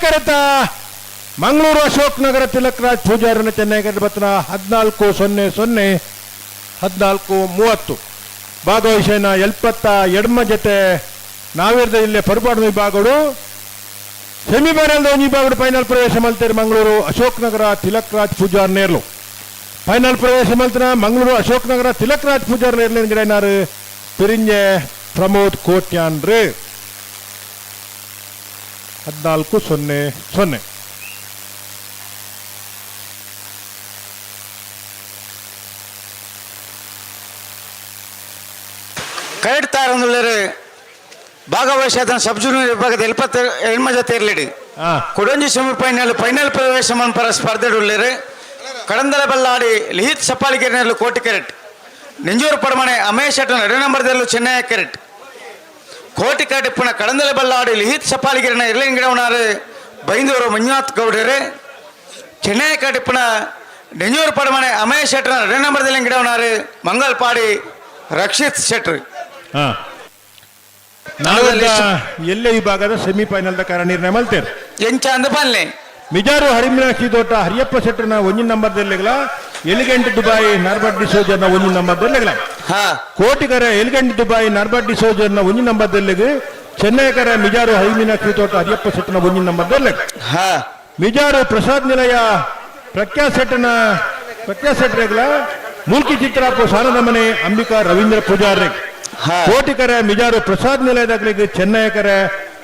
ಕರೆತ ಮಂಗಳೂರು ಅಶೋಕ್ ನಗರ ತಿಲಕ್ ರಾಜ್ ಪೂಜಾರನ ಚೆನ್ನೈ ಕರೆಟ್ ಬತ್ತನ 14-0-0 14-30 ಭಾಗವಹಿಸಿನ 72 ಜೊತೆ ನಾವೇರ್ದ ಇಲ್ಲೇ ಪರ್ಪಾಡು ವಿಭಾಗಗಳು ಸೆಮಿಫೈನಲ್ ವಿಭಾಗಗಳು ಫೈನಲ್ ಪ್ರವೇಶ ಮಲ್ತಾರೆ ಮಂಗಳೂರು ಅಶೋಕ್ ನಗರ ತಿಲಕ್ ರಾಜ್ ಪೂಜಾರ್ ನೇರ್ಲು ಫೈನಲ್ ಪ್ರವೇಶ ಮಲ್ತನ ಮಂಗಳೂರು ಅಶೋಕ್ ನಗರ ತಿಲಕ್ ರಾಜ್ ಪೂಜಾರ್ ನೇರ್ಲಿನ ಗಿಡ ಪಿರಿಂಜೆ ಪ್ರಮೋದ್ ಕೋಟ್ಯಾನ್ರು 14-0. ಕರೆಡ್ತಾರಂದ್ರೆ ಭಾಗವಹಿಸಿದ ಸಬ್ ಜೂನಿಯರ್ ವಿಭಾಗದ 77 ಜೊತೆ ಇರಲಿಡಿ ಕೊಡಂಜಿ ಸೆಮಿಫೈನಲ್ ಫೈನಲ್ ಪ್ರವೇಶ ಮನ್ಪರ ಸ್ಪರ್ಧೆಡುಳ್ಳೇರು ಕಡಂದಲ ಬಲ್ಲಾಡಿ ಲಿಹಿತ್ ಸಪಾಲಿಗೆರೆನಲ್ಲೂ ಕೋಟಿ ಕೆರೆಟ್ ನೆಂಜೂರು ಪಡಮಣೆ ಅಮೇಶ್ ಶೆಟ್ಟನ 2 ನಂಬರ್ದಲ್ಲೂ ಚೆನ್ನೈ ಕೆರೆಟ್ ಕೋಟಿ ಕೆರೆಟ್ ಇಪ್ಪಣ ಕಡಂದಲ ಬಲ್ಲಾಡಿ ಲಿಹಿತ್ ಸಪಾಲಿಗೆರೆನ ಇರ್ಲಿಂಗಿಡವನಾರು ಬೈಂದೂರು ಮಂಜುನಾಥ್ ಗೌಡರು ಚೆನ್ನೈ ಕೆರೆಟ್ ಇಪ್ಪಣ ನೆಂಜೂರು ಪಡಮಣೆ ಅಮೇಶ್ ಶೆಟ್ಟನ 2 ನಂಬರ್ದಲ್ಲಿ ಗಿಡವನಾರು ಮಂಗಲ್ಪಾಡಿ ರಕ್ಷಿತ್ ಶೆಟ್ರು ಎಲ್ಲೇ ವಿಭಾಗದ ಸೆಮಿಫೈನಲ್ ಕಾರ್ಯನಿರ್ಣಯ ಮಲ್ತೇರು ಎಂಚ ಅಂದ ಪಲ್ಲೆ ಮಿಜಾರು ಹರಿಮೀನಾಕ್ಷಿ ತೋಟ ಹರಿಯಪ್ಪ ಶೆಟ್ಟರ್ನ 1 ನಂಬರ್ದಲ್ಲಿಗಳ ಎಲಿಗೆಂಟ್ ದುಬಾಯಿ ನಾರ್ಬಟ್ ಡಿಸೋಜರ್ನ 1 ನಂಬರ್ದಲ್ಲಿಗಳ ಕೋಟಿಗರ ಎಲಿಗೆಂಟ್ ದುಬಾಯಿ ನಾರ್ಬಟ್ ಡಿಸೋಜರ್ನ 1 ನಂಬರ್ದಲ್ಲಿಗೆ ಚೆನ್ನೈಕರ ಮಿಜಾರು ಹರಿಮೀನಾಕ್ಷಿ ತೋಟ ಹರಿಯಪ್ಪ ಶೆಟ್ಟರ್ನ 1 ನಂಬರ್ದಲ್ಲಿ ಮಿಜಾರು ಪ್ರಸಾದ್ ನಿಲಯ ಪ್ರಖ್ಯಾ ಶೆಟ್ಟರ್ಗಳ ಮೂಲ್ಕಿ ಚಿತ್ರಾಪು ಸಾರದ ಮನೆ ಅಂಬಿಕಾ ರವೀಂದ್ರ ಪೂಜಾರಿ ಕೋಟಿಕರ ಮಿಜಾರು ಪ್ರಸಾದ್ ನಿಲಯದಾಗ್ಲಿಗೆ ಚೆನ್ನೈಕರ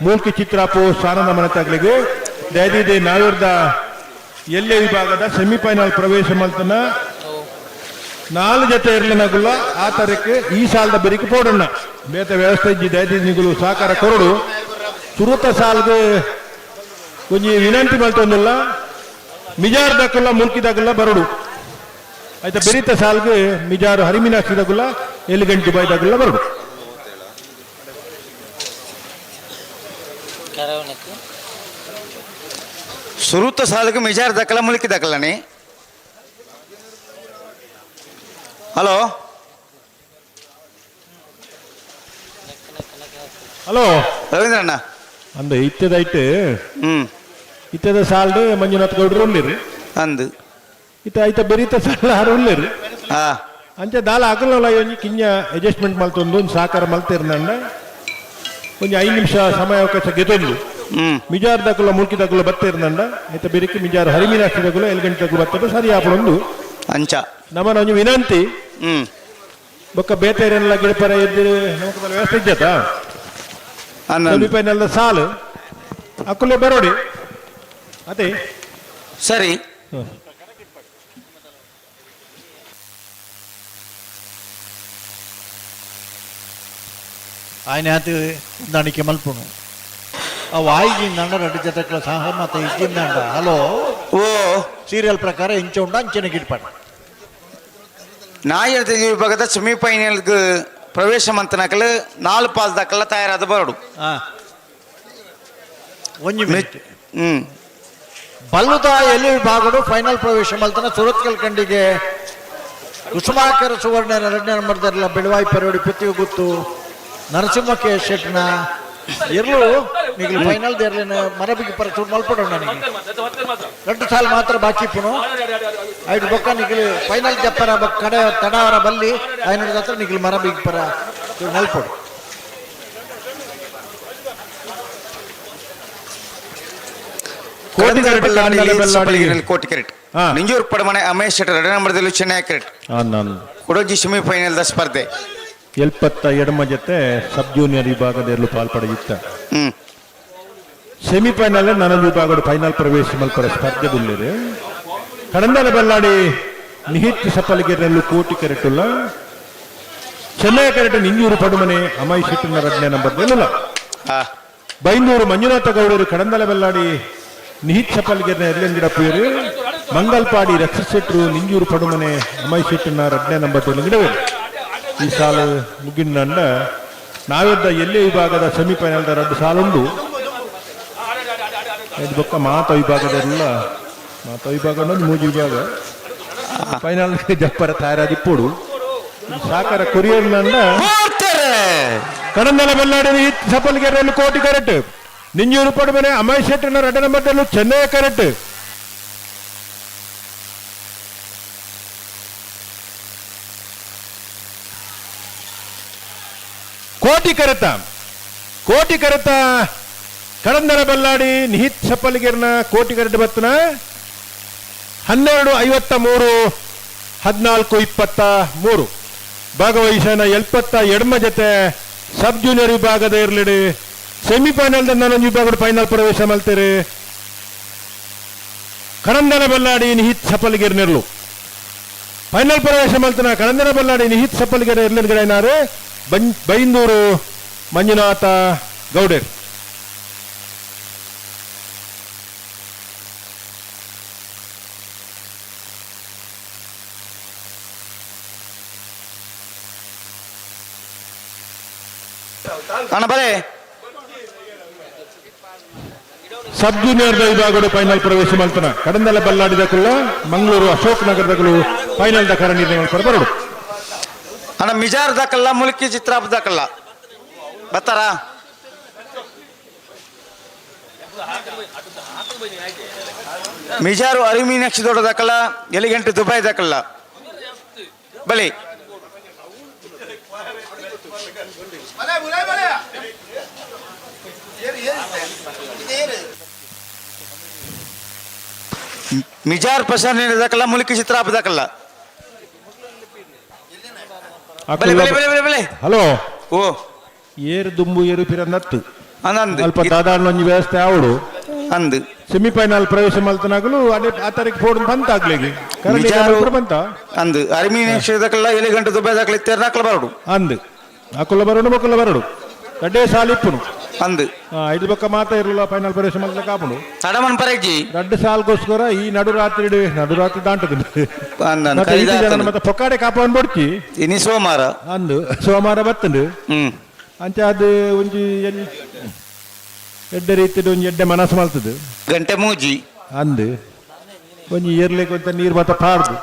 ಮೂಲ್ಕಿ ಚಿತ್ರಾಪು ಸಾರದ ಮನೆ ತಗ್ಲಿಗೆ ದಯದಿದೆ ನಾವಿರ್ದ ಎಲ್ಲೇ ವಿಭಾಗದ ಸೆಮಿಫೈನಲ್ ಪ್ರವೇಶ ಮಲ್ತನ 4 ಜೊತೆ ಇರ್ಲಿನಗುಲ್ಲ ಆ ತರಕ್ಕೆ ಈ ಸಾಲದ ಬೆರಿಕೆ ಪೋಡಣ್ಣ ಬೇತ ವ್ಯವಸ್ಥೆ ಇಜ್ಜಿ ದಯದಿನಿಗಳು ಸಹಕಾರ ಕೊರಡು ಸುರುತ ಸಾಲ್ಗೆ ಕೊಂಚ ವಿನಂತಿ ಮಲ್ತೊಂದಿಲ್ಲ ಮಿಜಾರ್ದಾಗಲ್ಲ ಮುಲ್ಕಿದಾಗಲ್ಲ ಬರಡು ಆಯ್ತಾ ಬೆರೀತ ಸಾಲ್ಗೆ ಮಿಜಾರು ಹರಿಮೀನಾಕ್ಷಿದಾಗಲ್ಲ ಎಲಿಗೆಂಟ್ ದುಬೈದಾಗಲ್ಲ ಬರಡು ಸುರುತ ಸಾಲ್ಗೆ ಮಿಜಾರ್ ದಕ್ಕಲ ಮುಲ್ಕಿ ದಕ್ಕಲನಿ ಹಲೋ ಹಲೋ ರವೀಂದ್ರಣ್ಣ ಅಂದ ಇತ್ತದಾಯ್ತು ಇತ್ತದ ಸಾಲ್ಡ್ ಮಂಜುನಾಥ್ ಗೌಡ್ರು ಒಳ್ಳಿರಿ ಅಂದು ಇತ್ತ ಆಯ್ತ ಬೆರೀತ ಸಾಲ ಹಾರು ಒಳ್ಳಿರಿ ಅಂಚೆ ದಾಲ ಆಗಲ್ಲ ಒಂಜಿ ಕಿಂಜ ಅಡ್ಜಸ್ಟ್ಮೆಂಟ್ ಮಲ್ತೊಂದು ಒಂದು ಸಹಕಾರ ಮಲ್ತಿರ್ನಂಡ ಒಂಜಿ 5 ನಿಮಿಷ ಸಮಯಾವಕಾಶ ಗೆದೊಂದು ಮಿಜಾರ್ದಾಕುಲ ಮುಲ್ಕಿದಾಕುಲ ಬತ್ತಿರ್ನಂಡ ಆಯ್ತ ಬೆರಿಕೆ ಮಿಜಾರು ಹರಿಮೀನಾಕ್ಷಿದಾಕುಲ ಎಲ್ಗಂಟದಾಕುಲ ಬತ್ತದ ಸರಿ ಆಪಡೊಂದು ಅಂಚ ನಮ್ಮನ ಒಂಜಿ ವಿನಂತಿ ಬೊಕ್ಕ ಬೇತೆರೆಲ್ಲ ಗಿಡಪರ ಎದ್ದು ನಮಕ್ ವ್ಯವಸ್ಥೆ ಇದ್ದತಾ ಸೆಮಿಫೈನಲ್ ಸಾಲು ಅಕ್ಕುಲೆ ಬರೋಡಿ ಅದೇ ಸರಿ ఆయన దానికి మలుపును ఆ వాయిజిందండ 2 జతల సహమత ఇచ్చిందండ హలో ಓ ಸೀರಿಯಲ್ ಪ್ರಕಾರ ಇಂಚ ಉಂಡ ಅಂಚನೆ ಗಿಡ್ಪಾಡ ನಾಯಿರದ ವಿಭಾಗದ ಸೆಮಿಫೈನಲ್ಗೆ ಪ್ರವೇಶ ಮಂತನಕಲು 4 ಪಾಸ್ ದಾಕಲ್ಲ ತಯಾರಾದ ಬರಡು ಒಂಜಿ ಮಿನಿಟ್ ಬಲ್ಲುದ ಎಲ್ಲಿ ವಿಭಾಗಡು ಫೈನಲ್ ಪ್ರವೇಶ ಮಲ್ತನ ಸುರತ್ಕಲ್ ಕಂಡಿಗೆ ಕುಸುಮಾಕರ ಸುವರ್ಣ 2ನೇ ನಂಬರ್ದಲ್ಲ ಬೆಳವಾಯಿ ಪರವಡಿ ಪುತ್ತಿಗೆ ಗುತ್ತು ನರಸಿಂಹ ಕೆ ಶೆಟ್ನ ಇರ್ಲು ನಿಗಲು ಫೈನಲ್ ದೇರ್ಲಿನ ಮರಬಿಗೆ ಪರ ಚೂರು ಮಲ್ಪಡೋಣ ನನಗೆ 2 ಸಾಲ ಮಾತ್ರ ಬಾಕಿ ಪುನು ಐದು ಬೊಕ್ಕ ನಿಗಲು ಫೈನಲ್ ಜಪ್ಪರ ಕಡೆ ತಡವರ ಬಲ್ಲಿ ಐನೂರು ಹತ್ರ ನಿಗಲು ಮರಬಿಗೆ ಪರ ಚೂರು ಮಲ್ಪಡು ಕೋಟಿ ಕೆರೆಟ್ ನಿಂಜೂರು ಪಡಮಣೆ ಅಮೇಶ್ ಶೆಟ್ಟರ್ 2 ನಂಬರ್ದಲ್ಲೂ ಚೆನ್ನೈ ಕೆರೆಟ್ ಕೊಡೋಜಿ ಸೆಮಿಫೈನಲ್ ಸ್ಪರ್ಧೆ 72 ಜೊತೆ ಸಬ್ ಜೂನಿಯರ್ ವಿಭಾಗದಲ್ಲೂ ಪಾಲ್ಪಡೆಯುತ್ತ ಸೆಮಿಫೈನಲ್ 4 ವಿಭಾಗದ ಫೈನಲ್ ಪ್ರವೇಶ ಮಲ್ಪರ ಸ್ಪರ್ಧೆಗುಳ್ಳೇರು ಕಡಂದಲ ಬಲ್ಲಾಡಿ ನಿಹಿತ್ ಸಪಲಿಗೆರೆಲ್ಲೂ ಕೋಟಿ ಕೆರೆಟುಲ್ಲ ಚೆನ್ನೈ ಕೆರೆಟ್ ನಿಂಜೂರು ಪಡುಮನೆ ಅಮೈ ಶೆಟ್ಟರ್ನ 2ನೇ ನಂಬರ್ದಲ್ಲ ಬೈಂದೂರು ಮಂಜುನಾಥ ಗೌಡರು ಕಡಂದಲ ಬಲ್ಲಾಡಿ ನಿಹಿತ್ ಸಪಲಿಗೆರೆ ಎರ್ಲೆಂಗಿಡಪ್ಪರು ಮಂಗಲ್ಪಾಡಿ ರಕ್ಷಿತ್ ಶೆಟ್ರು ನಿಂಜೂರು ಪಡುಮನೆ ಅಮೈ ಶೆಟ್ಟರ್ನ 2ನೇ ನಂಬರ್ದಲ್ಲಿ ಗಿಡವರು ಈ ಸಾಲು ಮುಗಿನಂಡ ನಾವಿದ್ದ ಎಲ್ಲೇ ವಿಭಾಗದ ಸೆಮಿಫೈನಲ್ 2 ಸಾಲುಂಡು ಬೊಕ್ಕ ಮಾತ ವಿಭಾಗದಲ್ಲ ಮಾತ ವಿಭಾಗ 3 ವಿಭಾಗ ಫೈನಲ್ ಜಪ್ಪರ ತಯಾರಾದಿಪ್ಪೋಡು ಸಾಕಾರ ಕೊರಿಯರ್ ನಂಡ ಕಡಂದಲ ಬೆಲ್ಲಾಡಿ ಸಪಲ್ಗೆರೆಯಲ್ಲಿ ಕೋಟಿ ಕರೆಕ್ಟ್ ನಿಂಜೂರು ಪಡುಮನೆ ಅಮೈ ಶೆಟ್ಟರ್ನ 2 ನಂಬರ್ದಲ್ಲೂ ಚೆನ್ನೈ ಕರೆಕ್ಟ್ ಕೋಟಿ ಕರೆತ ಕಡಂದರ ಬಲ್ಲಾಡಿ ನಿಹಿತ್ ಸಪ್ಪಲಿಗೆರ್ನ ಕೋಟಿ ಕರೆಟ್ ಬತ್ತನ 12:53 14:23 ಭಾಗವಹಿಸೋಣ 72 ಜೊತೆ ಸಬ್ ಜೂನಿಯರ್ ವಿಭಾಗದ ಇರ್ಲಿಡಿ ಸೆಮಿಫೈನಲ್ ನಾನೊಂದು ವಿಭಾಗದ ಫೈನಲ್ ಪ್ರವೇಶ ಮಾಡ್ತಾರೆ. ಕಡಂದನ ಬಲ್ಲಾಡಿ ನಿಹಿತ್ ಸಫಲ್ಗಿರ್ನಿರ್ಲು ಫೈನಲ್ ಪ್ರವೇಶ ಮಾಡ್ತಾನೆ. ಕಡಂದನ ಬಲ್ಲಾಡಿ ನಿಹಿತ್ ಸಫಲ್ಗಿರ ಇರ್ಲಿರ್ಗಡನಾರು ಬೈಂದೂರು ಮಂಜುನಾಥ ಗೌಡರ್. ಅಣ್ಣ ಬರೇ ಸಬ್ ಜೂನಿಯರ್ ವಿಭಾಗಗಳು ಫೈನಲ್ ಪ್ರವೇಶ ಮಾಡ್ತಾನೆ. ಕಡಂದಲ ಬಲ್ಲಾಡಿದಕ್ಕಲ್ಲ ಮಂಗಳೂರು ಅಶೋಕ್ ನಗರದಗಳು ಫೈನಲ್ ದಕಾರ ನಿರ್ಣಯ ಬರಡು. ಅಣ್ಣ ಮಿಜಾರ್ ದಾಕಲ್ಲ ಮುಲ್ಕಿ ಚಿತ್ರಾಪ್ ದಾಕಲ್ಲ ಬತ್ತಾರ. ಮಿಜಾರು ಅರಿಮೀನಾಕ್ಷಿ ದೊಡ್ಡ ದಾಕಲ್ಲ ಎಲಿಗೆಂಟು ದುಬೈ ದಾಕಲ್ಲ ಬಲಿ ಮಿಜಾರ್ ಪ್ರಸಾದ್ ದಾಕಲ್ಲ ಮುಲ್ಕಿ ಚಿತ್ರಾಪ್ ದಾಕಲ್ಲ. ಹಲೋ ಓ ಏರು ದುಂಬು ಏರು ಪಿರನ್ನತ್ತು ಅಂದ್ ಅಲ್ಪ ಸಾಧಾರಣ ಒಂದು ವ್ಯವಸ್ಥೆ ಅವಡು ಅಂದ್ ಸೆಮಿಫೈನಲ್ ಪ್ರವೇಶ ಮಲ್ತನಾಗಲು ಅದೇ ಆ ತಾರೀಕು ಫೋನ್ ಬಂತ ಆಗ್ಲಿಗೆ ಬಂತ ಅಂದ್ ಅರಿಮೀನಾಕ್ಷಿ ದಾಕಲ್ಲ ಎಲಿಗೆಂಟು ದುಬೈ ದಾಕಲ್ಲ ಇತ್ತರ ದಾಕಲ್ಲ ಬರಡು ಅಂದ್ ಅಕ್ಕಲ್ಲ ಬರೋಡು ಮಕ್ಕಳ ಬರಡು ಅಡ್ಡೇ ಸಾಲಿಪ್ಪುನು ಅಂದ್ ಐದು ಪಕ್ಕ ಮಾತಾ ಇರಲಿಲ್ಲ ಫೈನಲ್ ಪ್ರವೇಶ ಮಲ್ತ ಕಾಪುಡು ತಡಮನ್ ಪರಜ್ಜಿ ರಡ್ಡು ಸಾಲ್ಗೋಸ್ಕರ ಈ ನಡುರಾತ್ರಿ ದಾಂಟದ ಮತ್ತೆ ಪೊಕ್ಕಾಡೆ ಕಾಪವನ್ ಬಡ್ಕಿ ಇನಿ ಸೋಮವಾರ ಅಂದು ಸೋಮವಾರ ಬತ್ತಂಡು ಅಂಚೆ ಅದು ಒಂಜಿ ಎಡ್ಡೆ ರೀತಿದು ಒಂಜಿ ಎಡ್ಡೆ ಮನಸ್ಸು ಮಲ್ತದು ಗಂಟೆ ಮೂಜಿ ಅಂದು ಒಂಜಿ ಏರ್ಲಿಕ್ಕೆ ಅಂತ ನೀರು ಬತ್ತ ಪಾಡ್ದು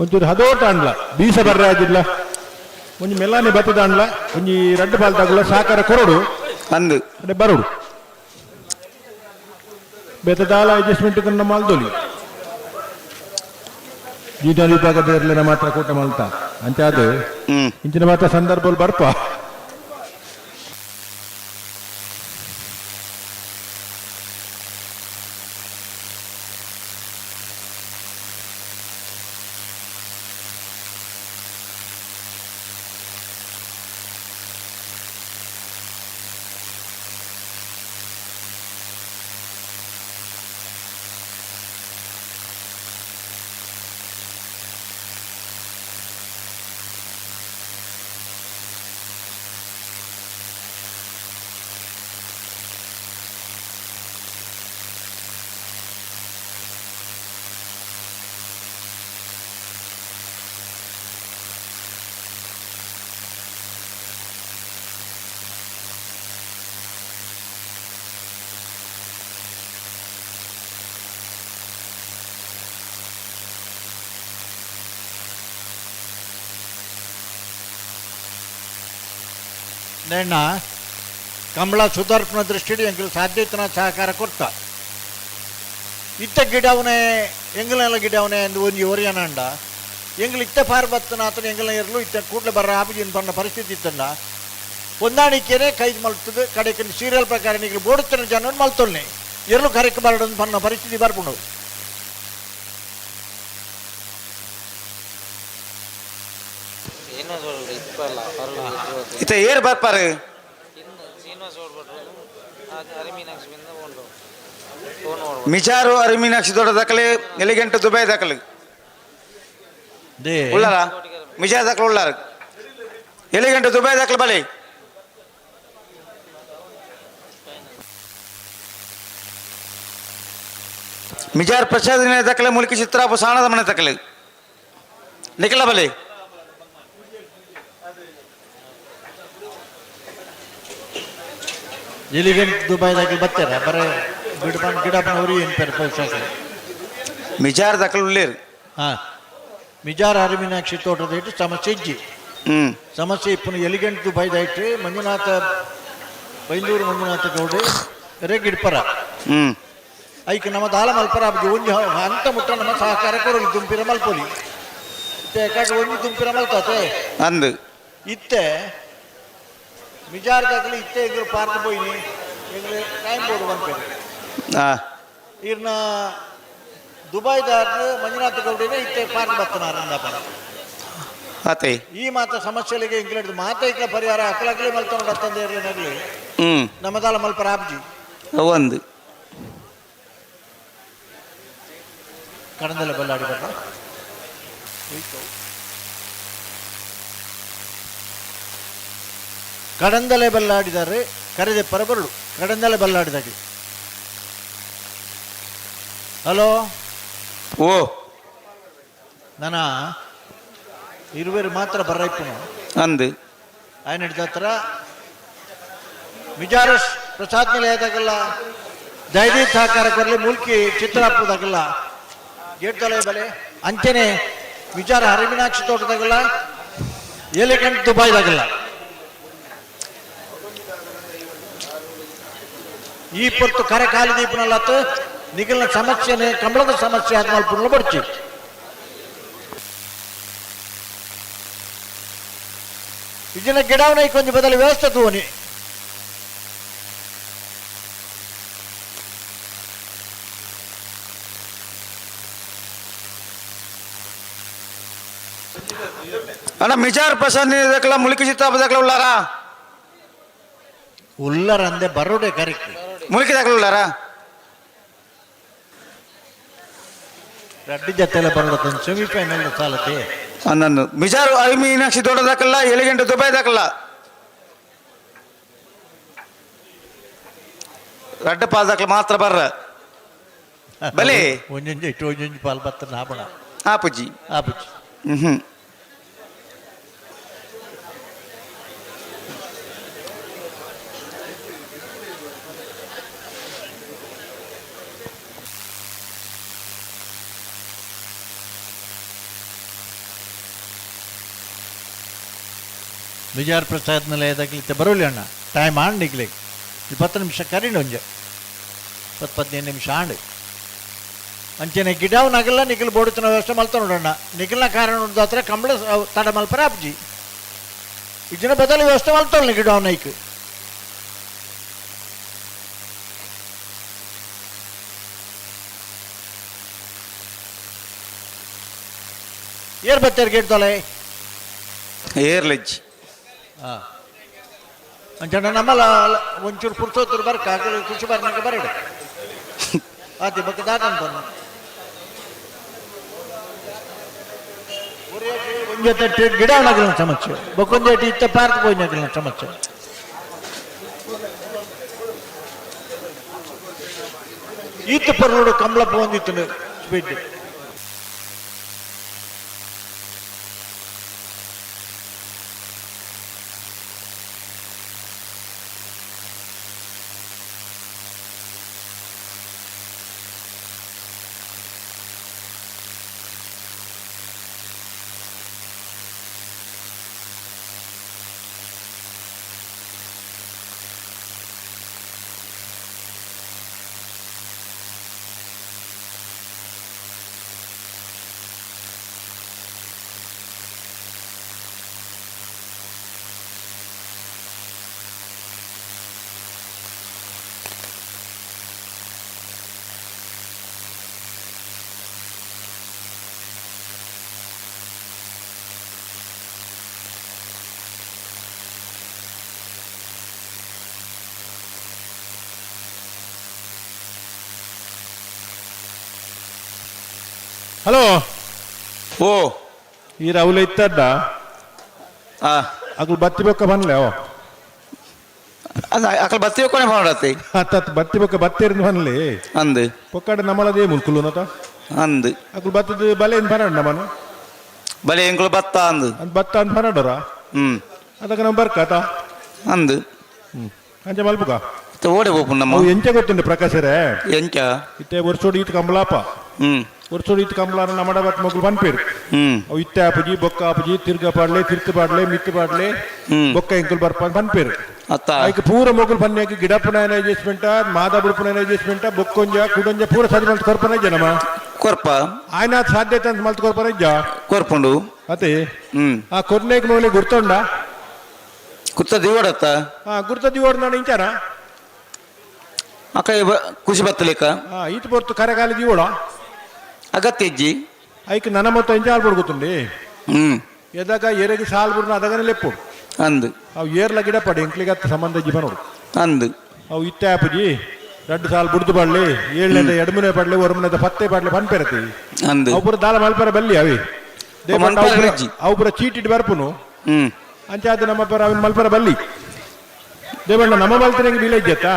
ಒಂಚೂರು ಹದೋಟ ಅಂಡ್ಲ ಬೀಸ ಬರ್ರೆ ಆಗಿಲ್ಲ ಒಂಜಿ ಮೆಲ್ಲಾನೆ ಬತ್ತದ ಅಂಡ್ಲ ಒಂಜಿ ರಡ್ಡು ಬಾಲ್ ತಗುಲ ಸಾಕಾರ ಕೊರಡು ಅಂದು ಅದೇ ಬರೋಡು ಬೆತ್ತದಾಲ ಅಡ್ಜಸ್ಟ್ಮೆಂಟ್ ಕನ್ನ ಮಾಲ್ದೋಲಿ ಜೂನಿಯರ್ ವಿಭಾಗದ ಇರ್ಲಿನ ಮಾತ್ರ ಕೂಟ ಮಲ್ತ ಅಂಚೆ ಅದು ಇಂಚಿನ ಮಾತ್ರ ಸಂದರ್ಭದಲ್ಲಿ ಬರ್ಪ ನೆಣ್ಣ ಕಂಬಳ ಸುಧಾರ್ಪಣ ದೃಷ್ಟಿಯಲ್ಲಿ ಎಂಗಿಲ್ ಸಾಧ್ಯತೆನ ಸಹಕಾರ ಕೊಡ್ತ ಇತ್ತ ಗಿಡವನೇ ಎಂಗಿಲೆಲ್ಲ ಗಿಡವನೇ ಎಂದು ಒಂದು ಒರಿಯನಂಡ ಎಂಗಿಲ್ ಇತ್ತ ಪಾರ್ ಬತ್ತನ ಆತನ ಎಂಗಿಲ ಇರಲು ಇತ್ತ ಕೂಡಲೇ ಬರ ಆಪಿಜಿನ ಪಣ್ಣ ಪರಿಸ್ಥಿತಿ ಇತ್ತಂಡ ಹೊಂದಾಣಿಕೆನೇ ಕೈದು ಮಲ್ತದೆ ಕಡೆಗೆ ಸೀರಿಯಲ್ ಪ್ರಕಾರ ನಿಗಲು ಬೋಡುತ್ತಿನ ಜನ ಮಲ್ತೊಲ್ನೆ ಎರಲು ಕರೆಕ್ಕೆ ಬರಡು ಪಣ್ಣ ಪರಿಸ್ಥಿತಿ ಬರ್ಕೊಂಡು ಇತ್ತ ಏರ್ ಬರ್ಪಾರು ಮಿಜಾರು ಅರಿಮೀನಾಕ್ಷಿ ದೊಡ್ಡ ದಾಖಲೆ ಎಲಿಗೆಂಟು ದುಬೈ ದಾಖಲೆ ಉಳ್ಳಾರ ಮಿಜಾರ್ ದಾಖಲೆ ಉಳ್ಳಾರ ಎಲಿಗೆಂಟು ದುಬೈ ದಾಖಲೆ ಬಲಿ ಮಿಜಾರ್ ಪ್ರಸಾದ್ ದಾಖಲೆ ಮುಲ್ಕಿ ಚಿತ್ರಾಪು ಸಾಣದ ಮನೆ ದಾಖಲೆ ನಿಖಲ ಬಲಿ ಎಲಿಗೆಂಟ್ ದುಬೈದಾಗಿ ಬರ್ತಾರೆ ಬರೀ ಬಿಡ್ಬಂದು ಗಿಡಪ್ಪನ ಉರಿ ಏನು ಪೇರ್ ಮಿಜಾರ್ ದಾಖಲೆ ಉಳ್ಳೇರು ಹಾಂ ಮಿಜಾರ್ ಅರಿಮೀನಾಕ್ಷಿ ತೋಟದ ಇಟ್ಟು ಸಮಸ್ಯೆ ಇಜ್ಜಿ ಸಮಸ್ಯೆ ಇಪ್ಪನು ಎಲಿಗೆಂಟ್ ದುಬೈದ ಇಟ್ಟು ಮಂಜುನಾಥ ಬೈಂದೂರು ಮಂಜುನಾಥ ಗೌಡೆ ಗಿಡ್ಪರ ಐಕೆ ನಮ್ಮ ದಾಳ ಮಲ್ಪರ ಅಬ್ಜಿ ಒಂಜಿ ಅಂತ ಮುಟ್ಟ ನಮ್ಮ ಸಹಕಾರ ಕೊರಲಿ ದುಂಪಿರ ಮಲ್ಪೊಲಿ ಇತ್ತೆ ಯಾಕೆ ಒಂಜಿ ದುಂಪಿರ ಮಲ್ತತೆ ಅಂದು ಇತ್ತೆ ಮಿಜಾರ್ದಾಗಲಿ ಇತ್ತೆ ಎಗ್ರು ಪಾರ್ಕ್ போயிನಿ எங்களை டைம் போடு ಬಂಪೇರು ಇರ್ನ ದುಬೈದಾರ್ನ ಮಂಜುನಾಥ ಗೌಡಿನೇ ಇತ್ತೆ ಪಾರ್ಕ್ ಬತ್ತನಾರ ಅಂದಪ್ಪ ಅತೆ ಈ ಮಾತ ಸಮಸ್ಯೆಗಳಿಗೆ ಇಂಕ್ಲೇಟ್ ಮಾತ ಇಕ್ಲ ಪರಿಹಾರ ಅಕ್ಕಲಾಗ್ಲಿ ಮಲ್ತೊಂಡು ಹತ್ತಂದೆ ಇರಲಿನಾಗ್ಲಿ ನಮ್ಮದಾಲ ಮಲ್ಪ ರಾಬ್ಜಿ ಒಂದು ಕಡಂದೆಲ್ಲ ಬಲ್ಲಾಡಿ ಬರ್ತ ಕಡಂದಲೆ ಬಲ್ಲಾಡಿದ್ದಾರೆ ಕರೆದೆ ಪರಬರಡು ಕಡಂದಲೆ ಬಲ್ಲಾಡಿದಾಗೆ. ಹಲೋ ಓ ನಾನ ಇರುವೇರು ಮಾತ್ರ ಬರ್ರೈಪುನು ಅಂದು ఆయన ಹತ್ರ ಮಿಜಾರಸ್ ಪ್ರಸಾದ್ ನಿಲಯದಾಗಲ್ಲ ಜೈದೀಪ್ ಸಹಕಾರ ಕೊರಲಿ ಮುಲ್ಕಿ ಚಿತ್ರಾಪುರದಾಗಲ್ಲ ಗೇಟ್ ತಲೆ ಬಲೆ ಅಂಚನೆ ವಿಚಾರ ಹರಿಮೀನಾಕ್ಷಿ ತೋಟದಾಗಲ್ಲ ಎಲಿಗೆಂಟ್ ದುಬೈದಾಗಲ್ಲ ಈ ಪೊರ್ತು ಕರೆ ಖಾಲಿ ದೀಪನಲ್ಲತ್ತು ನಿಗಲ್ನ ಸಮಸ್ಯೆನೆ ಕಂಬಳದ ಸಮಸ್ಯೆ ಆದ್ಮೇಲೆ ಪುನಃ ಬರ್ಚಿ ಇದನ್ನ ಗಿಡವನ್ನ ಕೊಂಚ ಬದಲು ವ್ಯವಸ್ಥೆ ತೂನಿ అన్న మిజార్ ప్రసాద్ దగ్గర ములికి చిత్తాపు దగ్గర ఉన్నారా ఉల్లరందే బర్రుడే కరెక్ట్ ములికి దగ్గర ఉన్నారా రెడ్డి జత్తెల బర్రుడ సెమీఫైనల్ చాలతే నన్ను మిజార్ మీనాక్షి తోట దగ్గర ఎలిగెంట్ దుబాయ్ దగ్గర రెడ్డ పాల దగ్గర మాత్ర బర్ర బలే ಒಂಜೊಂಜಿ ಇಟ್ಟು ಒಂಜೊಂಜಿ ಪಾಲ್ ಬತ್ತ ನಾಬಣ ಆಪುಜಿ ಆಪುಜಿ ವಿಜಾರ್ ಪ್ರಸಾದ್ ನಿಲಯದಾಗಲಿತ್ತೆ ಬರೋಲಿ ಅಣ್ಣ ಟೈಮ್ ಆಂಡ್ ನಿಗ್ಲಿಕ್ಕೆ 20 ನಿಮಿಷ ಕರೀಂಡು ಒಂಜೆ 10-15 ನಿಮಿಷ ಆಂಡ್ ಅಂಚೆನೆ ಗಿಡವು ನಗಲ್ಲ ನಿಖಿಲ್ ಬೋಡುತ್ತಿನ ವ್ಯವಸ್ಥೆ ಮಲ್ತ ನೋಡೋಣ ನಿಖಿಲ್ನ ಕಾರಣ ನೋಡಿದ ಹತ್ರ ಕಂಬಳ ತಡ ಮಲ್ಪರ ಅಪ್ಜಿ ಇದನ್ನ ಬದಲು ವ್ಯವಸ್ಥೆ ಮಲ್ತೋಳ್ನಿ ಗಿಡವು ನೈಕ್ ಏರ್ ಬತ್ತೇರ್ ಗೇಟ್ ತೊಲೆ ಏರ್ಲೆಜ್ ಅಂಚಣ್ಣ ನಮ್ಮಲ್ಲ ಒಂಚೂರು ಪುರ್ಸೋತ್ರ ಬರ್ಕ ಖುಷಿ ಬರ್ನಾಗ ಬರಡು ಆತಿ ಬಕ್ಕ ದಾಟಂತ ಒಂಜೊತ್ತೆ ಗಿಡ ನಗಲಿನ ಸಮಸ್ಯೆ ಬಕ್ಕೊಂದೇಟಿ ಇತ್ತ ಪಾರ್ಕ್ ಹೋಗಿ ನಗಲಿನ ಸಮಸ್ಯೆ ಈತ ಪರ್ರೋಡು ಕಂಬಳಪ್ಪ ಹೊಂದಿತ್ತು ಬಿದ್ದು ಹಲೋ ಓ ಈ ರಾಹುಲ್ ಇತ್ತಡ್ಡ ಅಕಲ್ ಬತ್ತಿ ಬೊಕ್ಕ ಬನ್ಲೆ ಅವ ಅಕಲ್ ಬತ್ತಿ ಬೊಕ್ಕನೆ ಮಾಡತ್ತೆ ಅತ್ತ ಬತ್ತಿ ಬೊಕ್ಕ ಬತ್ತೇರಿನ ಬನ್ಲೆ ಅಂದು ಪೊಕ್ಕಡ ನಮ್ಮಳದೇ ಮುಲ್ಕುಲು ನತ ಅಂದು ಅಕಲ್ ಬತ್ತದ ಬಲೆ ಏನು ಬರಣ್ಣ ನಮ್ಮನು ಬಲೆ ಎಂಕುಲು ಬತ್ತ ಅಂದು ಅದು ಬತ್ತ ಅಂತ ಬರಡರ ಅದಕ್ಕೆ ನಾವು ಬರ್ಕಾತ ಅಂದು ಅಂಚೆ ಮಲ್ಪುಕ ಓಡೆ ಹೋಪು ನಮ್ಮ ಎಂಚ ಗೊತ್ತುಂಡು ಪ್ರಕಾಶರೇ ಎಂಚ ಇತ್ತೆ ವರ್ಷೋಡಿ ಇತ್ತು ಕಂಬಳಪ್ಪ ವರ್ಷೋಡಿ ಇತ್ತು ಕಂಬಳ ನಮ್ಮಡ ಬತ್ ಮಗಳು ಬನ್ಪೇರು ಅವು ಇತ್ತೆ ಆಪುಜಿ ಬೊಕ್ಕ ಆಪುಜಿ ತಿರ್ಗ ಪಾಡ್ಲೆ ತಿರ್ತು ಪಾಡ್ಲೆ ಮಿತ್ತು ಪಾಡ್ಲೆ ಬೊಕ್ಕ ಎಂಕುಲ್ ಬರ್ಪ ಬನ್ಪೇರು ಆಯ್ಕೆ ಪೂರ ಮೊಗಲ್ ಬನ್ಯಾಕಿ ಗಿಡಪ್ಪನ ಅಡ್ಜಸ್ಟ್ಮೆಂಟ್ ಮಾದಾಬುಡ್ಪನ ಅಡ್ಜಸ್ಟ್ಮೆಂಟ್ ಬೊಕ್ಕೊಂಜ ಕುಡೊಂಜ ಪೂರ ಸರಿ ಮಲ್ತ ಕೊರ್ಪನ ಇಜ್ಜ ನಮ್ಮ ಕೊರ್ಪ ಆಯ್ನ ಸಾಧ್ಯತೆ ಅಂತ ಮಲ್ತ ಕೊರ್ಪನ ಇಜ್ಜ ಕೊರ್ಪುಂಡು ಅತೆ ಆ ಕೊರ್ನೇಗ್ ನೋಲಿ ಗುರ್ತೊಂಡ ಗುರ್ತ ದಿವಡತ್ತ ಗುರ್ತ ದಿವಡ ನಾನು ಇಂಚಾರ ಅಕ್ಕ ಖುಷಿ ಬತ್ತಲಿಕ್ಕ ಈತ ಬರ್ತು ಕರೆಗಾಲಿ ದಿವಡ ಅಗತ್ಯ ಇಜ್ಜಿ ಐಕ್ ನನ್ನ ಮೊತ್ತ ಇಂಚ ಆಲ್ಬಡ್ ಗೊತ್ತುಂಡಿ ಎದಾಗ ಎರೆಗೆ ಸಾಲ್ ಬುರ್ನ ಅದಗನೆ ಲೆಪ್ಪುಡು ಅಂದು ಅವು ಏರ್ಲ ಗಿಡ ಪಡಿ ಎಂಕ್ಲಿಗತ್ತ ಸಂಬಂಧ ಜೀವ ನೋಡು ಅಂದು ಅವು ಇತ್ತೆ ಆಪುಜಿ 2 ಸಾಲ್ ಬುಡ್ದು ಪಡ್ಲಿ 7ನೇದ 2 ಪಡ್ಲಿ 1 ಪತ್ತೆ ಪಡ್ಲಿ ಪನ್ಪೆರತಿ ಅಂದು ಅವು ಪುರ ದಾಲ ಮಲ್ಪರ ಬಲ್ಲಿ ಅವಿ ಅವು ಪುರ ಚೀಟಿಟ್ಟು ಬರ್ಪುನು ಅಂಚಾದ ನಮ್ಮ ಪರ ಅವನ್ ಮಲ್ಪರ ಬಲ್ಲಿ ದೇವಣ್ಣ ನಮ್ಮ ಮಲ್ತನೆಗೆ ಬೀಲ ಇಜ್ಜತ್ತಾ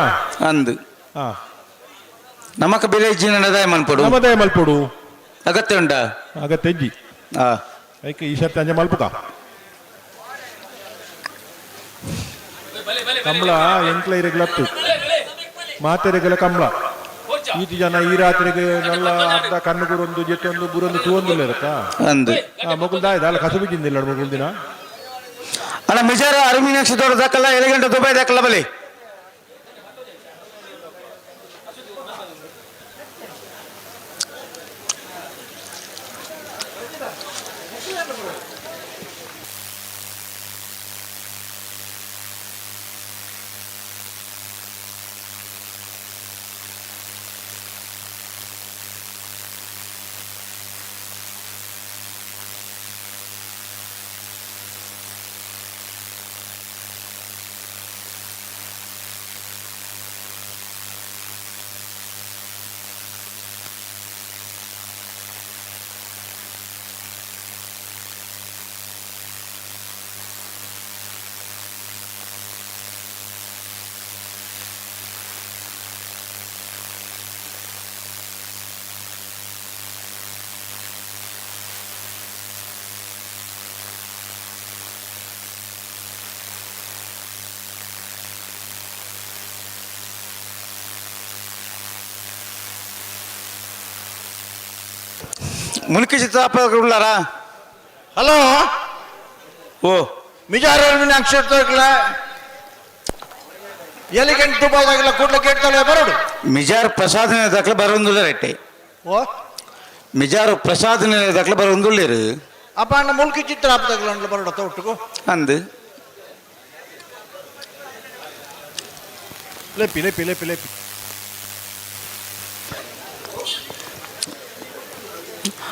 ಅಂದು ಹಾ ನಮಕ ಬೆಲೆ ಇಜ್ಜಿನ ನದಾಯ ಮಲ್ಪಡು ನಮದಾಯ ಮಲ್ಪಡು ಅಗತ್ಯ ಉಂಟಾ ಅಗತ್ಯ ಇಜ್ಜಿ ಐಕೆ ಈ ಸರ್ತಿ ಅಂಜ ಮಲ್ಪುಕ ಕಂಬಳ ಎಂಕ್ಲ ಇರೆಗ್ಲತ್ತು ಮಾತೆರೆಗಲ ಕಂಬಳ ಈತಿ ಜನ ಈ ರಾತ್ರಿಗೆ ನಲ್ಲ ಅರ್ಧ ಕಣ್ಣುಗುರೊಂದು ಜೊತೆಯೊಂದು ಬುರೊಂದು ತೂವೊಂದುಲ್ಲ ಇರತ್ತಾ ಅಂದು ಮೊಗುಲ್ ದಾಯ್ದ ಅಲ್ಲ ಕಸು ಬಿದ್ದಿಂದಿಲ್ಲ ಮೊಗುಲ್ ದಿನ ಅಣ್ಣ ಮಿಜಾರ ಅರಿಮೀನಾಕ್ಷಿ ದೊಡ್ಡ ದಾಖಲ್ಲ ಎಲೆಗಂಟೆ ದುಬೈ ದಾಖಲ್ಲ ಬಲಿ ಮುಲ್ಕಿ ಚಿತ್ತಾಪುಳ್ಳಾರಾ ಹಲೋ ಓ ಮಿಜಾರ ಅಕ್ಷರ ಎಲಿಗೆಂಟ್ ದುಬೈದಾಗಿಲ್ಲ ಕೂಡ್ಲೆ ಕೇಳ್ತಾಳೆ ಬರೋಡು ಮಿಜಾರ್ ಪ್ರಸಾದನೆ ದಾಖಲೆ ಬರೊಂದುಲ್ಲ ರೆಟ್ಟೆ ಓ ಮಿಜಾರು ಪ್ರಸಾದನೆ ದಾಖಲೆ ಬರೊಂದುಳ್ಳೇರು ಅಪ್ಪ ಅಣ್ಣ ಮುಲ್ಕಿ ಚಿತ್ರ ಹಾಪದಾಗಲ್ಲ ಬರೋಡ ತೊಟ್ಟುಕು ಅಂದು ಲೆಪ್ಪಿ ಲೆಪ್ಪಿ ಲೆಪ್ಪಿ ಲೆಪ್ಪಿ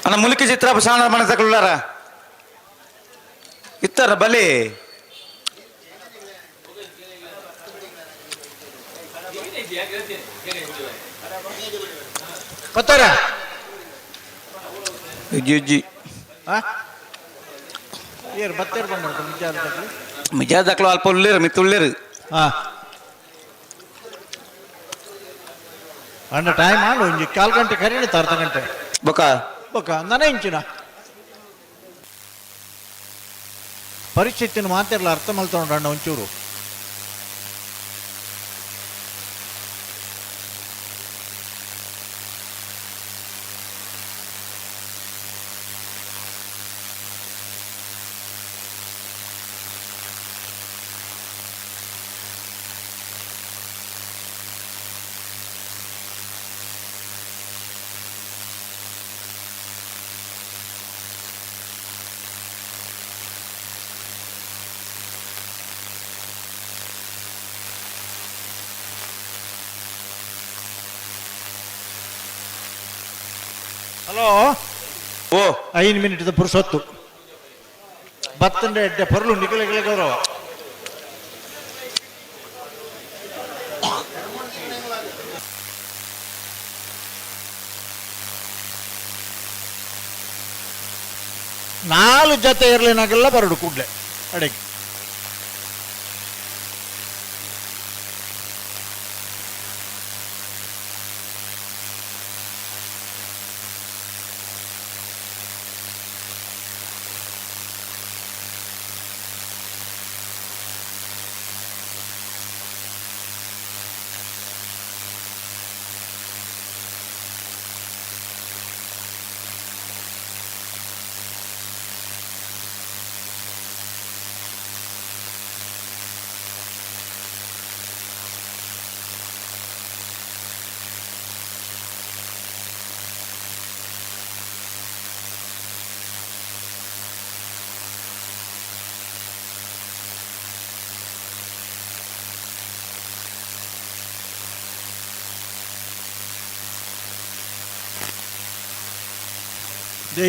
ಅಣ್ಣ ಮುಲ್ಕಿ ಚಿತ್ರ ಸಾಣ ಮನೆ ತಗೊಳ್ಳಾರ ಇತ್ತಾರ ಬಲಿ ಪತ್ತಾರ ಅಜ್ಜಿ ಏರ್ ಬತ್ತೇರ್ ಬಂದ ಮಿಜಾರ್ ದಾಖಲು ಅಲ್ಪ ಉಳ್ಳೇರು ಮಿತ್ತು ಉಳ್ಳೇರು ಅಣ್ಣ ಟೈಮ್ ಆಡು ಒಂಜಿ 4 ಗಂಟೆ ಕರೀನಿ ಅರ್ಧ ಗಂಟೆ ಬೊಕ ನನ ಇಂಚಿನ ಪರಿಸ್ಥಿತಿನ ಮಾತಿರಲ್ಲ ಅರ್ಥ ಮಲ್ತೊಂಡು ಅಣ್ಣ ಒಂಚೂರು ಹಲೋ ಓ 5 ಮಿನಿಟ್ ಪುರುಸೊತ್ತು ಬತ್ತಂಡೆ ಎಡ್ಡೆ ಪರ್ಲು ನಿಖಿಲ ಗೌರವ ನಾಲ್ಕು ಜೊತೆ ಇರಲಿನಾಗೆಲ್ಲ ಬರಡು ಕೂಡ್ಲೆ ಅಡೆಗೆ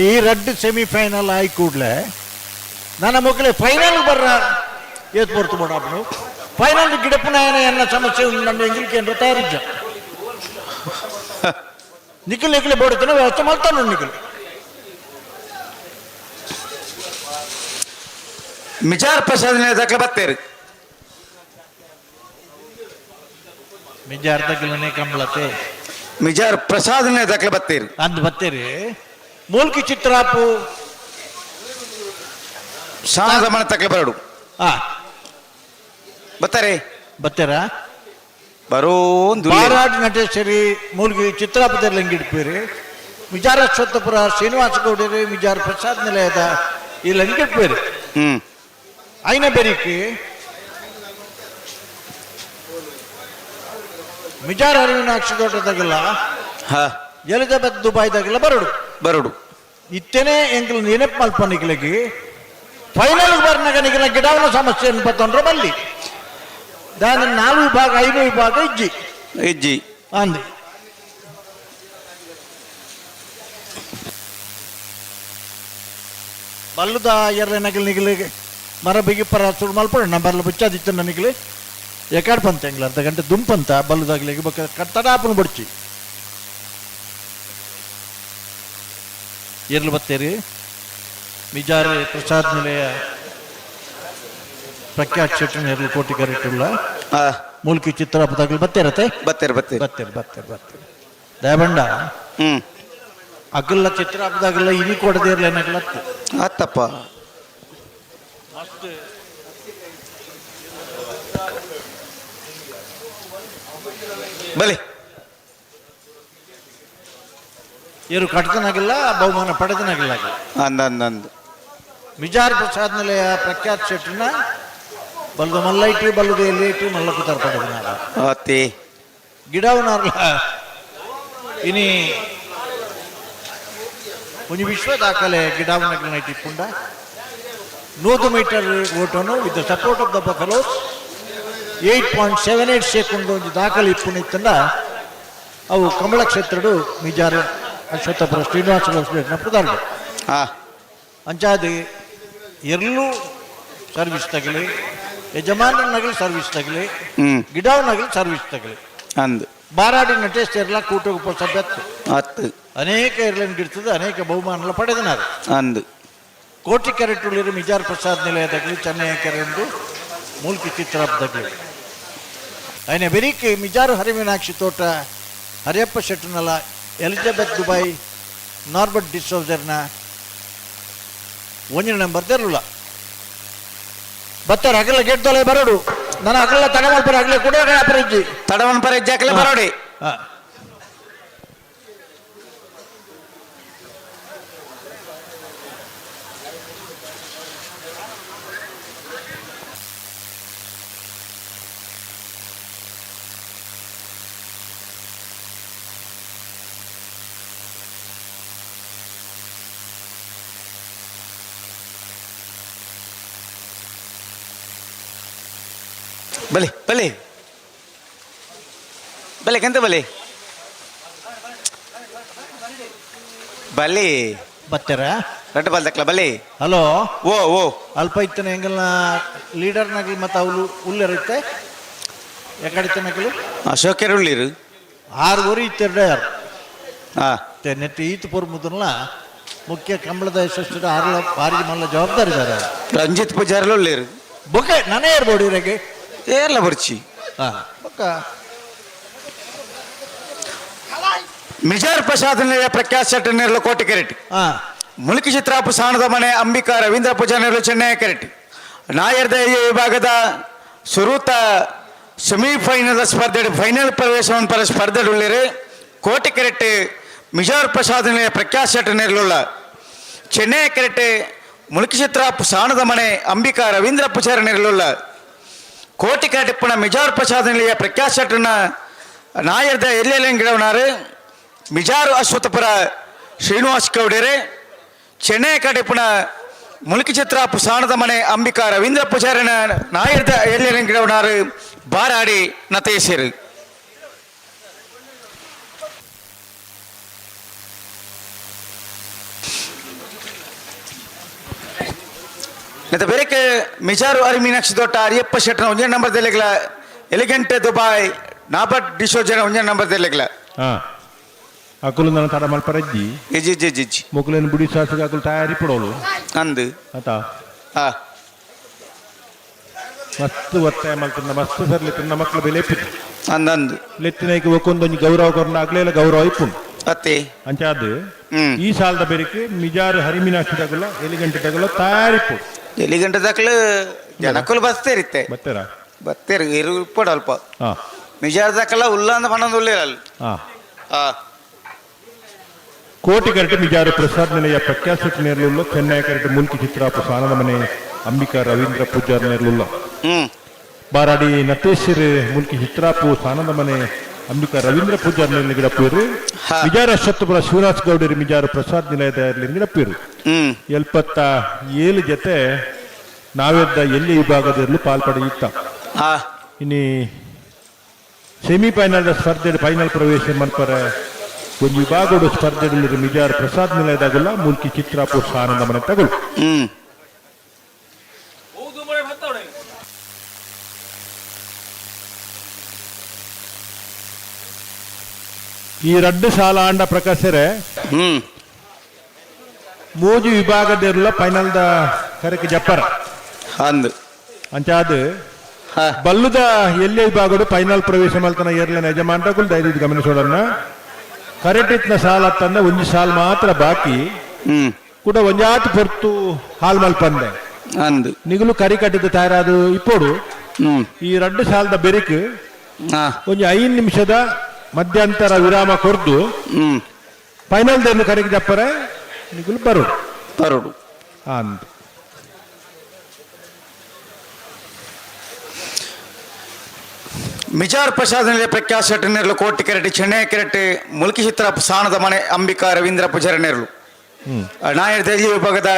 ಈ ರೆಡ್ ಸೆಮಿಫೈನಲ್ ಆಗಿ ಕೂಡಲೇ ನನ್ನ ಮಕ್ಕಳೇ ಫೈನಲ್ ಬರ್ರ ಏತ್ ಬರ್ತು ಬೋಡಾಪನು ಫೈನಲ್ ಗಿಡಪ್ಪನ ಎನ್ನ ಸಮಸ್ಯೆ ನನ್ನ ಎಂಗಿಲ್ಕೆ ಅಂದ್ರೆ ತಯಾರಿದ್ದ ನಿಖಿಲ್ ನಿಖಿಲ್ ಬೋಡುತ್ತಾನೆ ವ್ಯವಸ್ಥೆ ಮಾಡ್ತಾನೆ ನಿಖಿಲ್ ಮಿಜಾರ್ ಪ್ರಸಾದ್ ದಾಖಲೆ ಬತ್ತೇರಿ ಮಿಜಾರ್ ದಾಖಲೆ ಕಂಬಳತೆ ಮಿಜಾರ್ ಪ್ರಸಾದ್ ದಾಖಲೆ ಬತ್ತೇರಿ ಅಂದ್ ಬತ್ತೇರಿ ಮೂಲ್ಕಿ ಚಿತ್ರಾಪು ಶಾನದ ಮನೆ ತಕ್ಕಲೆ ಬರಡು ಬತ್ತಾರೆ ಬತ್ತಾರ ಬರೋ ಬಾರಾಡ್ ನಟೇಶ್ವರಿ ಮೂಲ್ಗಿ ಚಿತ್ರಾಪದಲ್ಲಿ ಲಂಗಿಡ್ಪೇರಿ ಮಿಜಾರ ಅಶ್ವತ್ಥಪುರ ಶ್ರೀನಿವಾಸ ಗೌಡರಿ ಮಿಜಾರ್ ಪ್ರಸಾದ್ ನಿಲಯದ ಈ ಲಂಗಿಡ್ಪೇರಿ అయిన బెరికి ಮಿಜಾರ್ ಅರವಿನಾಕ್ಷ ತೋಟ ತಗಲ ಎಲಿಜಬೆತ್ ದುಬಾಯ್ ತಗಲ ಬರಡು ಇತ್ತೇನೆ ಎಂಕಲ್ ನೆನಪು ಮಲ್ಪನಿಕ್ಲಗಿ ಫೈನಲ್ ಬರ್ನಾಗ ನಿಗಲ ಗಿಡವನ ಸಮಸ್ಯೆ ಅನ್ಪತ್ತೊಂಡ್ರೆ ಬಲ್ಲಿ దాని 4 విభాగ 5 విభాగ ఇజ్జి అంది బల్లుద ఎర్ర నగిలి నిగిలి మర బిగిప్పర చూడు మల్పడు నంబర్లు బుచ్చాదిచ్చిన నిగిలి ఎక్కడ పంత ఎంగ్ల అర్ధ గంట దుంపంత బల్లుదాగిలికి కట్టడాపును బొడిచి ఎర్లు బత్తేరి ಮಿಜಾರ್ ಪ್ರಸಾದ್ ನಿಲಯ ಪ್ರಖ್ಯಾತ ಶೆಟ್ಟಿ ನೆರಳು ಕೋಟಿ ಕರೆಕ್ಟುಲ್ಲ ಮೂಲ್ಕಿ ಚಿತ್ರಾಪದಾಗಲಿ ಬತ್ತೇರತ್ತೆ ಬತ್ತೇರ್ ದಯಬಂಡ ಅಗಲ್ಲ ಚಿತ್ರಾಪದಾಗಲ್ಲ ಇನಿ ಕೊಡದೇ ಇರಲಿ ಏನಾಗಲತ್ತು ಆತಪ್ಪ ಬಲಿ ಇವರು ಕಟ್ತನಾಗಿಲ್ಲ ಬಹುಮಾನ ಪಡೆದನಾಗಿಲ್ಲ ಅಂದಂದು ಮಿಜಾರ್ ಪ್ರಸಾದ್ ನಿಲಯ ಪ್ರಖ್ಯಾತ ಶೆಟ್ಟಿನ ಬಲ್ದು ಮಲ್ಲೈಟಿ ಬಲ್ಲುದು ಎಲ್ಲಿಟಿ ಮಲ್ಲಕು ತರಪಡೆದನಾಗ ಗಿಡವನಾರ್ಲ ಇನಿ ಒಂದು ವಿಶ್ವ ದಾಖಲೆ ಗಿಡವನಾಗ ಇಟ್ಟಿಪ್ಪುಂಡ 100 ಮೀಟರ್ ಓಟನು with the support of the buffaloes 8.78 second ಒಂದು ದಾಖಲೆ ಇಪ್ಪುಣಿತ್ತಂಡ ಅವು ಕಮಲ ಕ್ಷೇತ್ರಡು ಮಿಜಾರ್ ಅಶ್ವತ್ಥಪುರ ಶ್ರೀನಿವಾಸ ಪ್ರಧಾನ ಅಂಚಾದಿ ಎರ್ಲು ಸರ್ವಿಸ್ ತಗಲಿ ಯಜಮಾನ ನಗಲಿ ಸರ್ವಿಸ್ ತಗಲಿ ಗಿಡವ್ ನಗಲಿ ಸರ್ವಿಸ್ ತಗಲಿ ಅಂದು ಬಾರಾಡಿ ನಟೇಶ್ ಎಲ್ಲ ಕೂಟ ಉಪಸಭ್ಯತ್ತು ಅನೇಕ ಏರ್ಲೈನ್ ಗಿಡ್ತದೆ ಅನೇಕ ಬಹುಮಾನ ಪಡೆದನಾರು ಅಂದು ಕೋಟಿ ಕೆರೆಟುಳಿರು ಮಿಜಾರ್ ಪ್ರಸಾದ್ ನಿಲಯದಾಗಲಿ ಚೆನ್ನೈ ಕೆರೆಂದು ಮೂಲ್ಕಿ ಚಿತ್ರಾಪದಾಗಲಿ ఆయన ಬೆರೀಕೆ ಮಿಜಾರು ಹರಿಮೀನಾಕ್ಷಿ ತೋಟ ಹರಿಯಪ್ಪ ಶೆಟ್ಟನಲ್ಲ ಎಲಿಜಬೆತ್ ದುಬಾಯ್ ನಾರ್ಬರ್ಟ್ ಡಿಸೋಜರ್ನ 1 ನಂಬರ್ ತೆರಲ್ಲ ಬತ್ತಾರೆ ಅಗಲ ಗೇಟ್ ತೊಲೆ ಬರೋಡು ನಾನು ಅಗಲ ತಡಮಲ್ಪರ ಅಗಲ ಕೂಡ ಅಪರಿಜ್ಜಿ ತಡಮಲ್ಪರ ಇಜ್ಜಾಕಲೆ ಬರೋಡಿ ಬಲೆ ಬಲೆ ಬಲೆ ಕಂತ ಬಲೆ ಬಲೆ ಬತ್ತಾರ ರಟ್ಟು ಬಲ್ದಕ್ಲ ಬಲೆ ಹಲೋ ಓ ಅಲ್ಪ ಇತ್ತನ ಹೆಂಗಲ್ಲ ಲೀಡರ್ನಾಗಲಿ ಮತ್ತು ಅವಳು ಉಳ್ಳರುತ್ತೆ ಎಕಡಿತ್ತ ನಗಲು ಅಶೋಕರು ಉಳ್ಳಿರು 6 ಊರಿ ಇತ್ತೆರಡ ಯಾರು ನೆಟ್ಟು ಈತ ಪೂರ್ ಮುದನ್ಲ ಮುಖ್ಯ ಕಂಬಳದ ಯಶಸ್ಸು 6 ಬಾರಿಗೆ ಮಲ್ಲ ಜವಾಬ್ದಾರಿ ಇದ್ದಾರೆ ರಂಜಿತ್ ಪೂಜಾರಲು ಉಳ್ಳಿರು ಬೊಕೆ ನಾನೇ ಇರ್ಬೋದು ಇವ್ರಿಗೆ ಏರ್ಲ ಬರ್ಚಿ ಮಿಜಾರ್ ಪ್ರಸಾದ್ ನಿಲಯ ಪ್ರಖ್ಯಾತ ಶೆಟ್ಟಿ ನೆರಳು ಕೋಟಿ ಕೆರೆಟಿ ಮುಲ್ಕಿ ಚಿತ್ರಾಪು ಸಾಣದ ಮನೆ ಅಂಬಿಕಾ ರವೀಂದ್ರ ಪೂಜಾ ನೆರಳು ಚೆನ್ನೈ ಕೆರೆಟಿ ನಾಯರ್ದ ವಿಭಾಗದ ಸುರೂತ ಸೆಮಿಫೈನಲ್ ಸ್ಪರ್ಧೆ ಫೈನಲ್ ಪ್ರವೇಶವನ್ನು ಪರ ಸ್ಪರ್ಧೆಡುಳ್ಳಿರು ಕೋಟಿ ಕೆರೆಟ್ ಮಿಜಾರ್ ಪ್ರಸಾದ್ ನಿಲಯ ಪ್ರಖ್ಯಾತ ಶೆಟ್ಟಿ ನೆರಳುಳ್ಳ ಚೆನ್ನೈ ಕೆರೆಟ್ ಮುಲ್ಕಿ ಚಿತ್ರಾಪು ಸಾಣದ ಮನೆ ಅಂಬಿಕಾ ರವೀಂದ್ರ ಪೂಜಾರ ನೆರಳುಳ್ಳ ಕೋಟಿ ಕೆರೆಟಿಪ್ಪನ ಮಿಜಾರ್ ಪ್ರಸಾದ್ ನಿಲಯ ಪ್ರಖ್ಯಾತ ಶೆಟ್ಟನ ನಾಯರ್ದ ಎಲ್ಲಿಯಲ್ಲಿಂಗಿಡವನಾರು ಮಿಜಾರು ಅಶ್ವತ್ಥಪುರ ಶ್ರೀನಿವಾಸ್ ಗೌಡರೆ ಚೆನ್ನೈ ಕಡೆಪುಣ ಮುಲ್ಕಿ ಚಿತ್ರಾಪು ಸಾಣದ ಮನೆ ಅಂಬಿಕಾ ರವೀಂದ್ರ ಪೂಜಾರಿನ ನಾಯರ್ದ ಎಲ್ಲಿಯಲ್ಲಿಂಗಿಡವನಾರು ಬಾರಾಡಿ ನತೇಸರು ನೆತ್ತ ಬೇರೆಕ್ಕೆ ಮಿಜಾರು ಅರಿ ಮೀನಾಕ್ಷಿ ದೊಡ್ಡ ಅರಿಯಪ್ಪ ಶೆಟ್ಟನ ಒಂಜೇ ನಂಬರ್ ದೆಲೆಗ್ಲ ಎಲಿಗೆಂಟ್ ದುಬಾಯ್ ನಾಬಟ್ ಡಿಶೋಜನ ಒಂಜೇ ನಂಬರ್ ದೆಲೆಗ್ಲ ಅಕುಲು ನನ್ನ ತಡ ಮಲ್ಪರಜ್ಜಿ ಎಜಿ ಜಿ ಜಿ ಜಿ ಮುಕುಲೇನು ಬುಡಿ ಸಾಸಿಗೆ ಅಕುಲು ತಯಾರಿ ಪಡೋಲು ಅಂದು ಆತ ಮಸ್ತ್ ಒತ್ತಾಯ ಮಲ್ತಂದ ಮಸ್ತ್ ಸರ್ಲಿ ತನ್ನ ಮಕ್ಕಳ ಬೆಲೆ ಇಪ್ಪು ಅಂದಂದು ಲೆತ್ತಿನೈಕೆ ಒಕ್ಕೊಂದೊಂದು ಗೌರವ ಕೊರನ ಆಗ್ಲೇಲ ಗೌರವ ಇಪ್ಪುಂಡು ಅತ್ತೆ ಅಂಚಾದ ಈ ಸಾಲದ ಬೇರೆಕ್ಕೆ ಮಿಜಾರು ಹರಿಮೀನಾಕ್ಷಿ ತಗಲ ಎಲಿಗಂಟೆ ತಗಲ ತಯಾರಿಪ್ಪು ಎಲಿಗಂಟೆ ತಕಲು ಜನಕ್ಕಲು ಬಸ್ತೇರಿತ್ತೆ ಬತ್ತೇರಾ ಬತ್ತೇರು ಇರು ಇಪ್ಪಡು ಅಲ್ಪ ಮಿಜಾರ್ ತಕಲ್ಲ ಉಲ್ಲಾಂದ ಪನ್ನೊಂದು ಉಳ್ಳಿರಲ್ಲ ಕೋಟಿ ಕರೆಕ್ಟ್ ಮಿಜಾರು ಪ್ರಸಾದ್ ನಿಲಯ ಪ್ರಖ್ಯಾತ ನೇರ್ಲುಲ್ಲ ಚೆನ್ನೈ ಕರೆಕ್ಟ್ ಮುಲ್ಕಿ ಚಿತ್ರಾಪು ಸಾನದ ಮನೆ ಅಂಬಿಕಾ ರವೀಂದ್ರ ಪೂಜಾರ್ ನೇರ್ಲುಲ್ಲ ಬಾರಾಡಿ ನತೇಶ್ವರ್ ಮುಲ್ಕಿ ಚಿತ್ರಾಪು ಸಾನದ ಮನೆ ಅಂಬಿಕಾ ರವೀಂದ್ರ ಪೂಜಾರ್ ನೇರ್ಲಿ ಗಿಡಪ್ಪೇರು ಮಿಜಾರ ಅಶ್ವತ್ಥಪುರ ಶಿವರಾಜ್ ಗೌಡರು ಮಿಜಾರು ಪ್ರಸಾದ್ ನಿಲಯದ ಗಿಡಪ್ಪೇರು 77 ಜೊತೆ ನಾವೆದ್ದ ಎಲ್ಲಿ ವಿಭಾಗದಲ್ಲೂ ಪಾಲ್ಪಡೆಯುತ್ತ ಇನ್ನು ಸೆಮಿಫೈನಲ್ ಸ್ಪರ್ಧೆ ಫೈನಲ್ ಪ್ರವೇಶ ಮನ್ಪರ ಒಂದು ವಿಭಾಗದ ಸ್ಪರ್ಧೆಗಳಲ್ಲಿ ಮಿಜಾರ್ ಪ್ರಸಾದ್ ನಿಲಯದಾಗಲ್ಲ ಮುಲ್ಕಿ ಚಿತ್ರಾಪುರ ಆನಂದ ಮನೆ ತಗೊಳ್ಳು ಈ 2 ಸಾಲ ಆಂಡ ಪ್ರಕಾಶರೆ ಮೂಜು ವಿಭಾಗದಿರಲ್ಲ ಫೈನಲ್ದ ಕರೆಗೆ ಜಪ್ಪರ ಅಂದು ಅಂಚಾದ ಬಲ್ಲುದ ಎಲ್ಲೇ ವಿಭಾಗಡು ಫೈನಲ್ ಪ್ರವೇಶ ಮಲ್ತನ ಏರ್ಲನ ಯಜಮಾನ್ರಗಳು ಧೈರ್ಯ ಗಮನಿಸೋಡನ್ನ ಕರೆಕ್ಟ್ ಇತ್ನ ಸಾಲ ತಂದ ಒಂದು ಸಾಲ್ ಮಾತ್ರ ಬಾಕಿ ಕೂಡ ಒಂಜಾತ್ ಪೊರ್ತು ಹಾಲ್ ಮಲ್ಪಂದೆ ಅಂದು ನಿಗಲು ಕರಿ ಕಟ್ಟಿದ ತಯಾರಾದು ಇಪ್ಪೋಡು ಈ 2 ಸಾಲದ ಬೆರಿಕ್ ಒಂದು 5 ನಿಮಿಷದ ಮಧ್ಯಂತರ ವಿರಾಮ ಕೊರ್ದು ಫೈನಲ್ ದೇನು ಕರೆಗೆ ಜಪ್ಪರೆ ನಿಗಲು ಬರೋಡು ಅಂದು ಮಿಜಾರ್ ಪ್ರಸಾದ್ ನಿಲಯ ಪ್ರಖ್ಯಾತ ಶೆಟ್ಟನೇರ್ಲು ಕೋಟಿ ಕೆರೆಟ್ ಚೆನ್ನೈ ಕೆರೆಟ್ ಮುಲ್ಕಿ ಚಿತ್ರ ಸಾಣದ ಮನೆ ಅಂಬಿಕಾ ರವೀಂದ್ರ ಪೂಜಾರನೇರ್ಲು ನಾಯರ್ ದೆಹಲಿ ವಿಭಾಗದ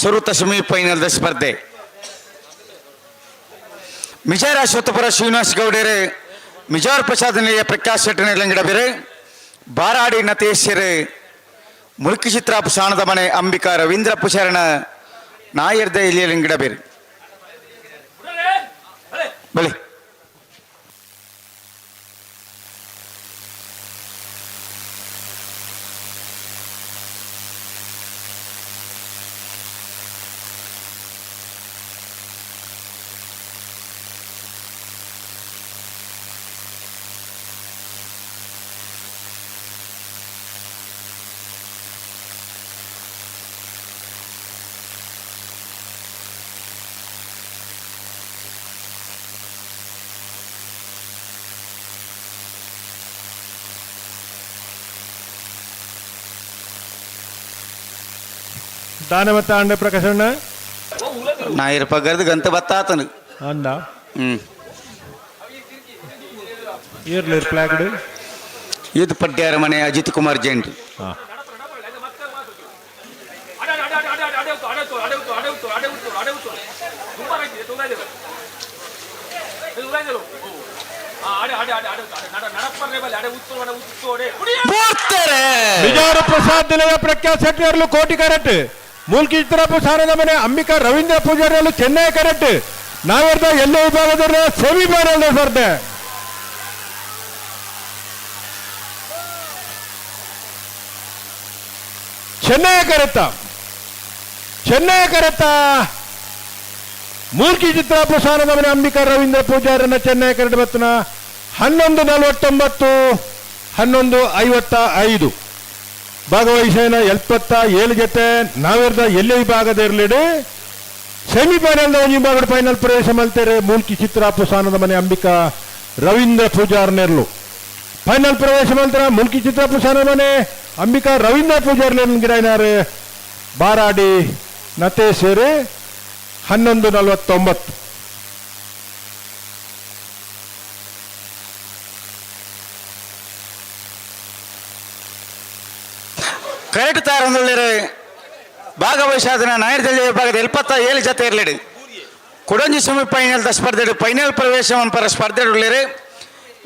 ಸುರುತ ಸೆಮಿಫೈನಲ್ ಸ್ಪರ್ಧೆ ಮಿಜಾರ್ ಅಶ್ವತ್ಥಪುರ ಶ್ರೀನಿವಾಸ್ ಗೌಡರು ಮಿಜಾರ್ ಪ್ರಸಾದ್ ನಿಲಯ ಪ್ರಖ್ಯಾತ ಶೆಟ್ಟನೇರ್ಲಂಗಿಡ ಬೇರೆ ಬಾರಾಡಿ ನತೇಶ್ವರ್ ಮುಲ್ಕಿ ಚಿತ್ರ ಸಾಣದ ಮನೆ ಅಂಬಿಕಾ ರವೀಂದ್ರ ಪೂಜಾರನ ನಾಯರ್ ದೆಹಲಿಯಲ್ಲಿಂಗಿಡ ಬೇರೆ ಬಳಿ ದಾನ ಮತ್ತ ಅಂಡ ಪ್ರಕಾಶಣ್ಣ ನಾಯರ್ ಪಗರ್ದು ಗಂತ ಬತ್ತಾತನು ಅಂದ ಏರ್ಲೇರ್ ಪ್ಲಾಗ್ಡ್ ಇದು ಪಡ್ಯಾರ ಮನೆ ಅಜಿತ್ ಕುಮಾರ್ ಜೈನ್ ಮಿಜಾರು ಪ್ರಸಾದ್ ನಿಲಯ ಪ್ರಖ್ಯಾತ ಶೆಟ್ಟಿಯರ್ಲು ಕೋಟಿ ಕರೆಕ್ಟ್ ಮುಲ್ಕಿ ಚಿತ್ರಪು ಸಾನದ ಮನೆ ಅಂಬಿಕಾ ರವೀಂದ್ರ ಪೂಜಾರಿಯಲ್ಲೂ ಚೆನ್ನೈ ಕರೆಕ್ಟ್ ನಾವೆರ್ದ ಎಲ್ಲ ವಿಭಾಗದ ಸೆಮಿಫೈನಲ್ ಸ್ಪರ್ಧೆ ಚೆನ್ನೈ ಕರೆತ್ತ ಮೂಲ್ಕಿ ಚಿತ್ರಪು ಸಾನದ ಮನೆ ಅಂಬಿಕಾ ರವೀಂದ್ರ ಪೂಜಾರಿನ ಚೆನ್ನೈ ಕರೆಕ್ಟ್ ಬತ್ತನ 11:49 11:55 ಭಾಗವಹಿಸಿನ 77 ಜೊತೆ ನಾವೆರ್ದ ಎಲ್ಲ ವಿಭಾಗದ ಇರಲಿಡಿ ಸೆಮಿಫೈನಲ್ ಒಂದು ವಿಭಾಗದ ಫೈನಲ್ ಪ್ರವೇಶ ಮಲ್ತೇರೆ ಮೂಲ್ಕಿ ಚಿತ್ರಾಪು ಸಾನದ ಮನೆ ಅಂಬಿಕಾ ರವೀಂದ್ರ ಪೂಜಾರ್ ನೆರ್ಲು ಫೈನಲ್ ಪ್ರವೇಶ ಮಲ್ತರ ಮೂಲ್ಕಿ ಚಿತ್ರಾಪು ಸಾನದ ಮನೆ ಅಂಬಿಕಾ ರವೀಂದ್ರ ಪೂಜಾರ್ ನೆರ್ಲು ಗಿರಾಯಿನಾರು ಬಾರಾಡಿ ನತೆ ಸೇರಿ 11:49 ಕರೆಕ್ಟ್ ತಯಾರೊಂದುಳ್ಳೇರು ಭಾಗವಹಿಸಾದನ ನಾಯರ್ದಲ್ಲಿ ವಿಭಾಗದ 77 ಜೊತೆ ಇರಲಿಡಿ ಕುಡಂಜಿ ಸೆಮಿಫೈನಲ್ ಸ್ಪರ್ಧೆ ಫೈನಲ್ ಪ್ರವೇಶ ಪರ ಸ್ಪರ್ಧೆ ಉಳ್ಳೇರು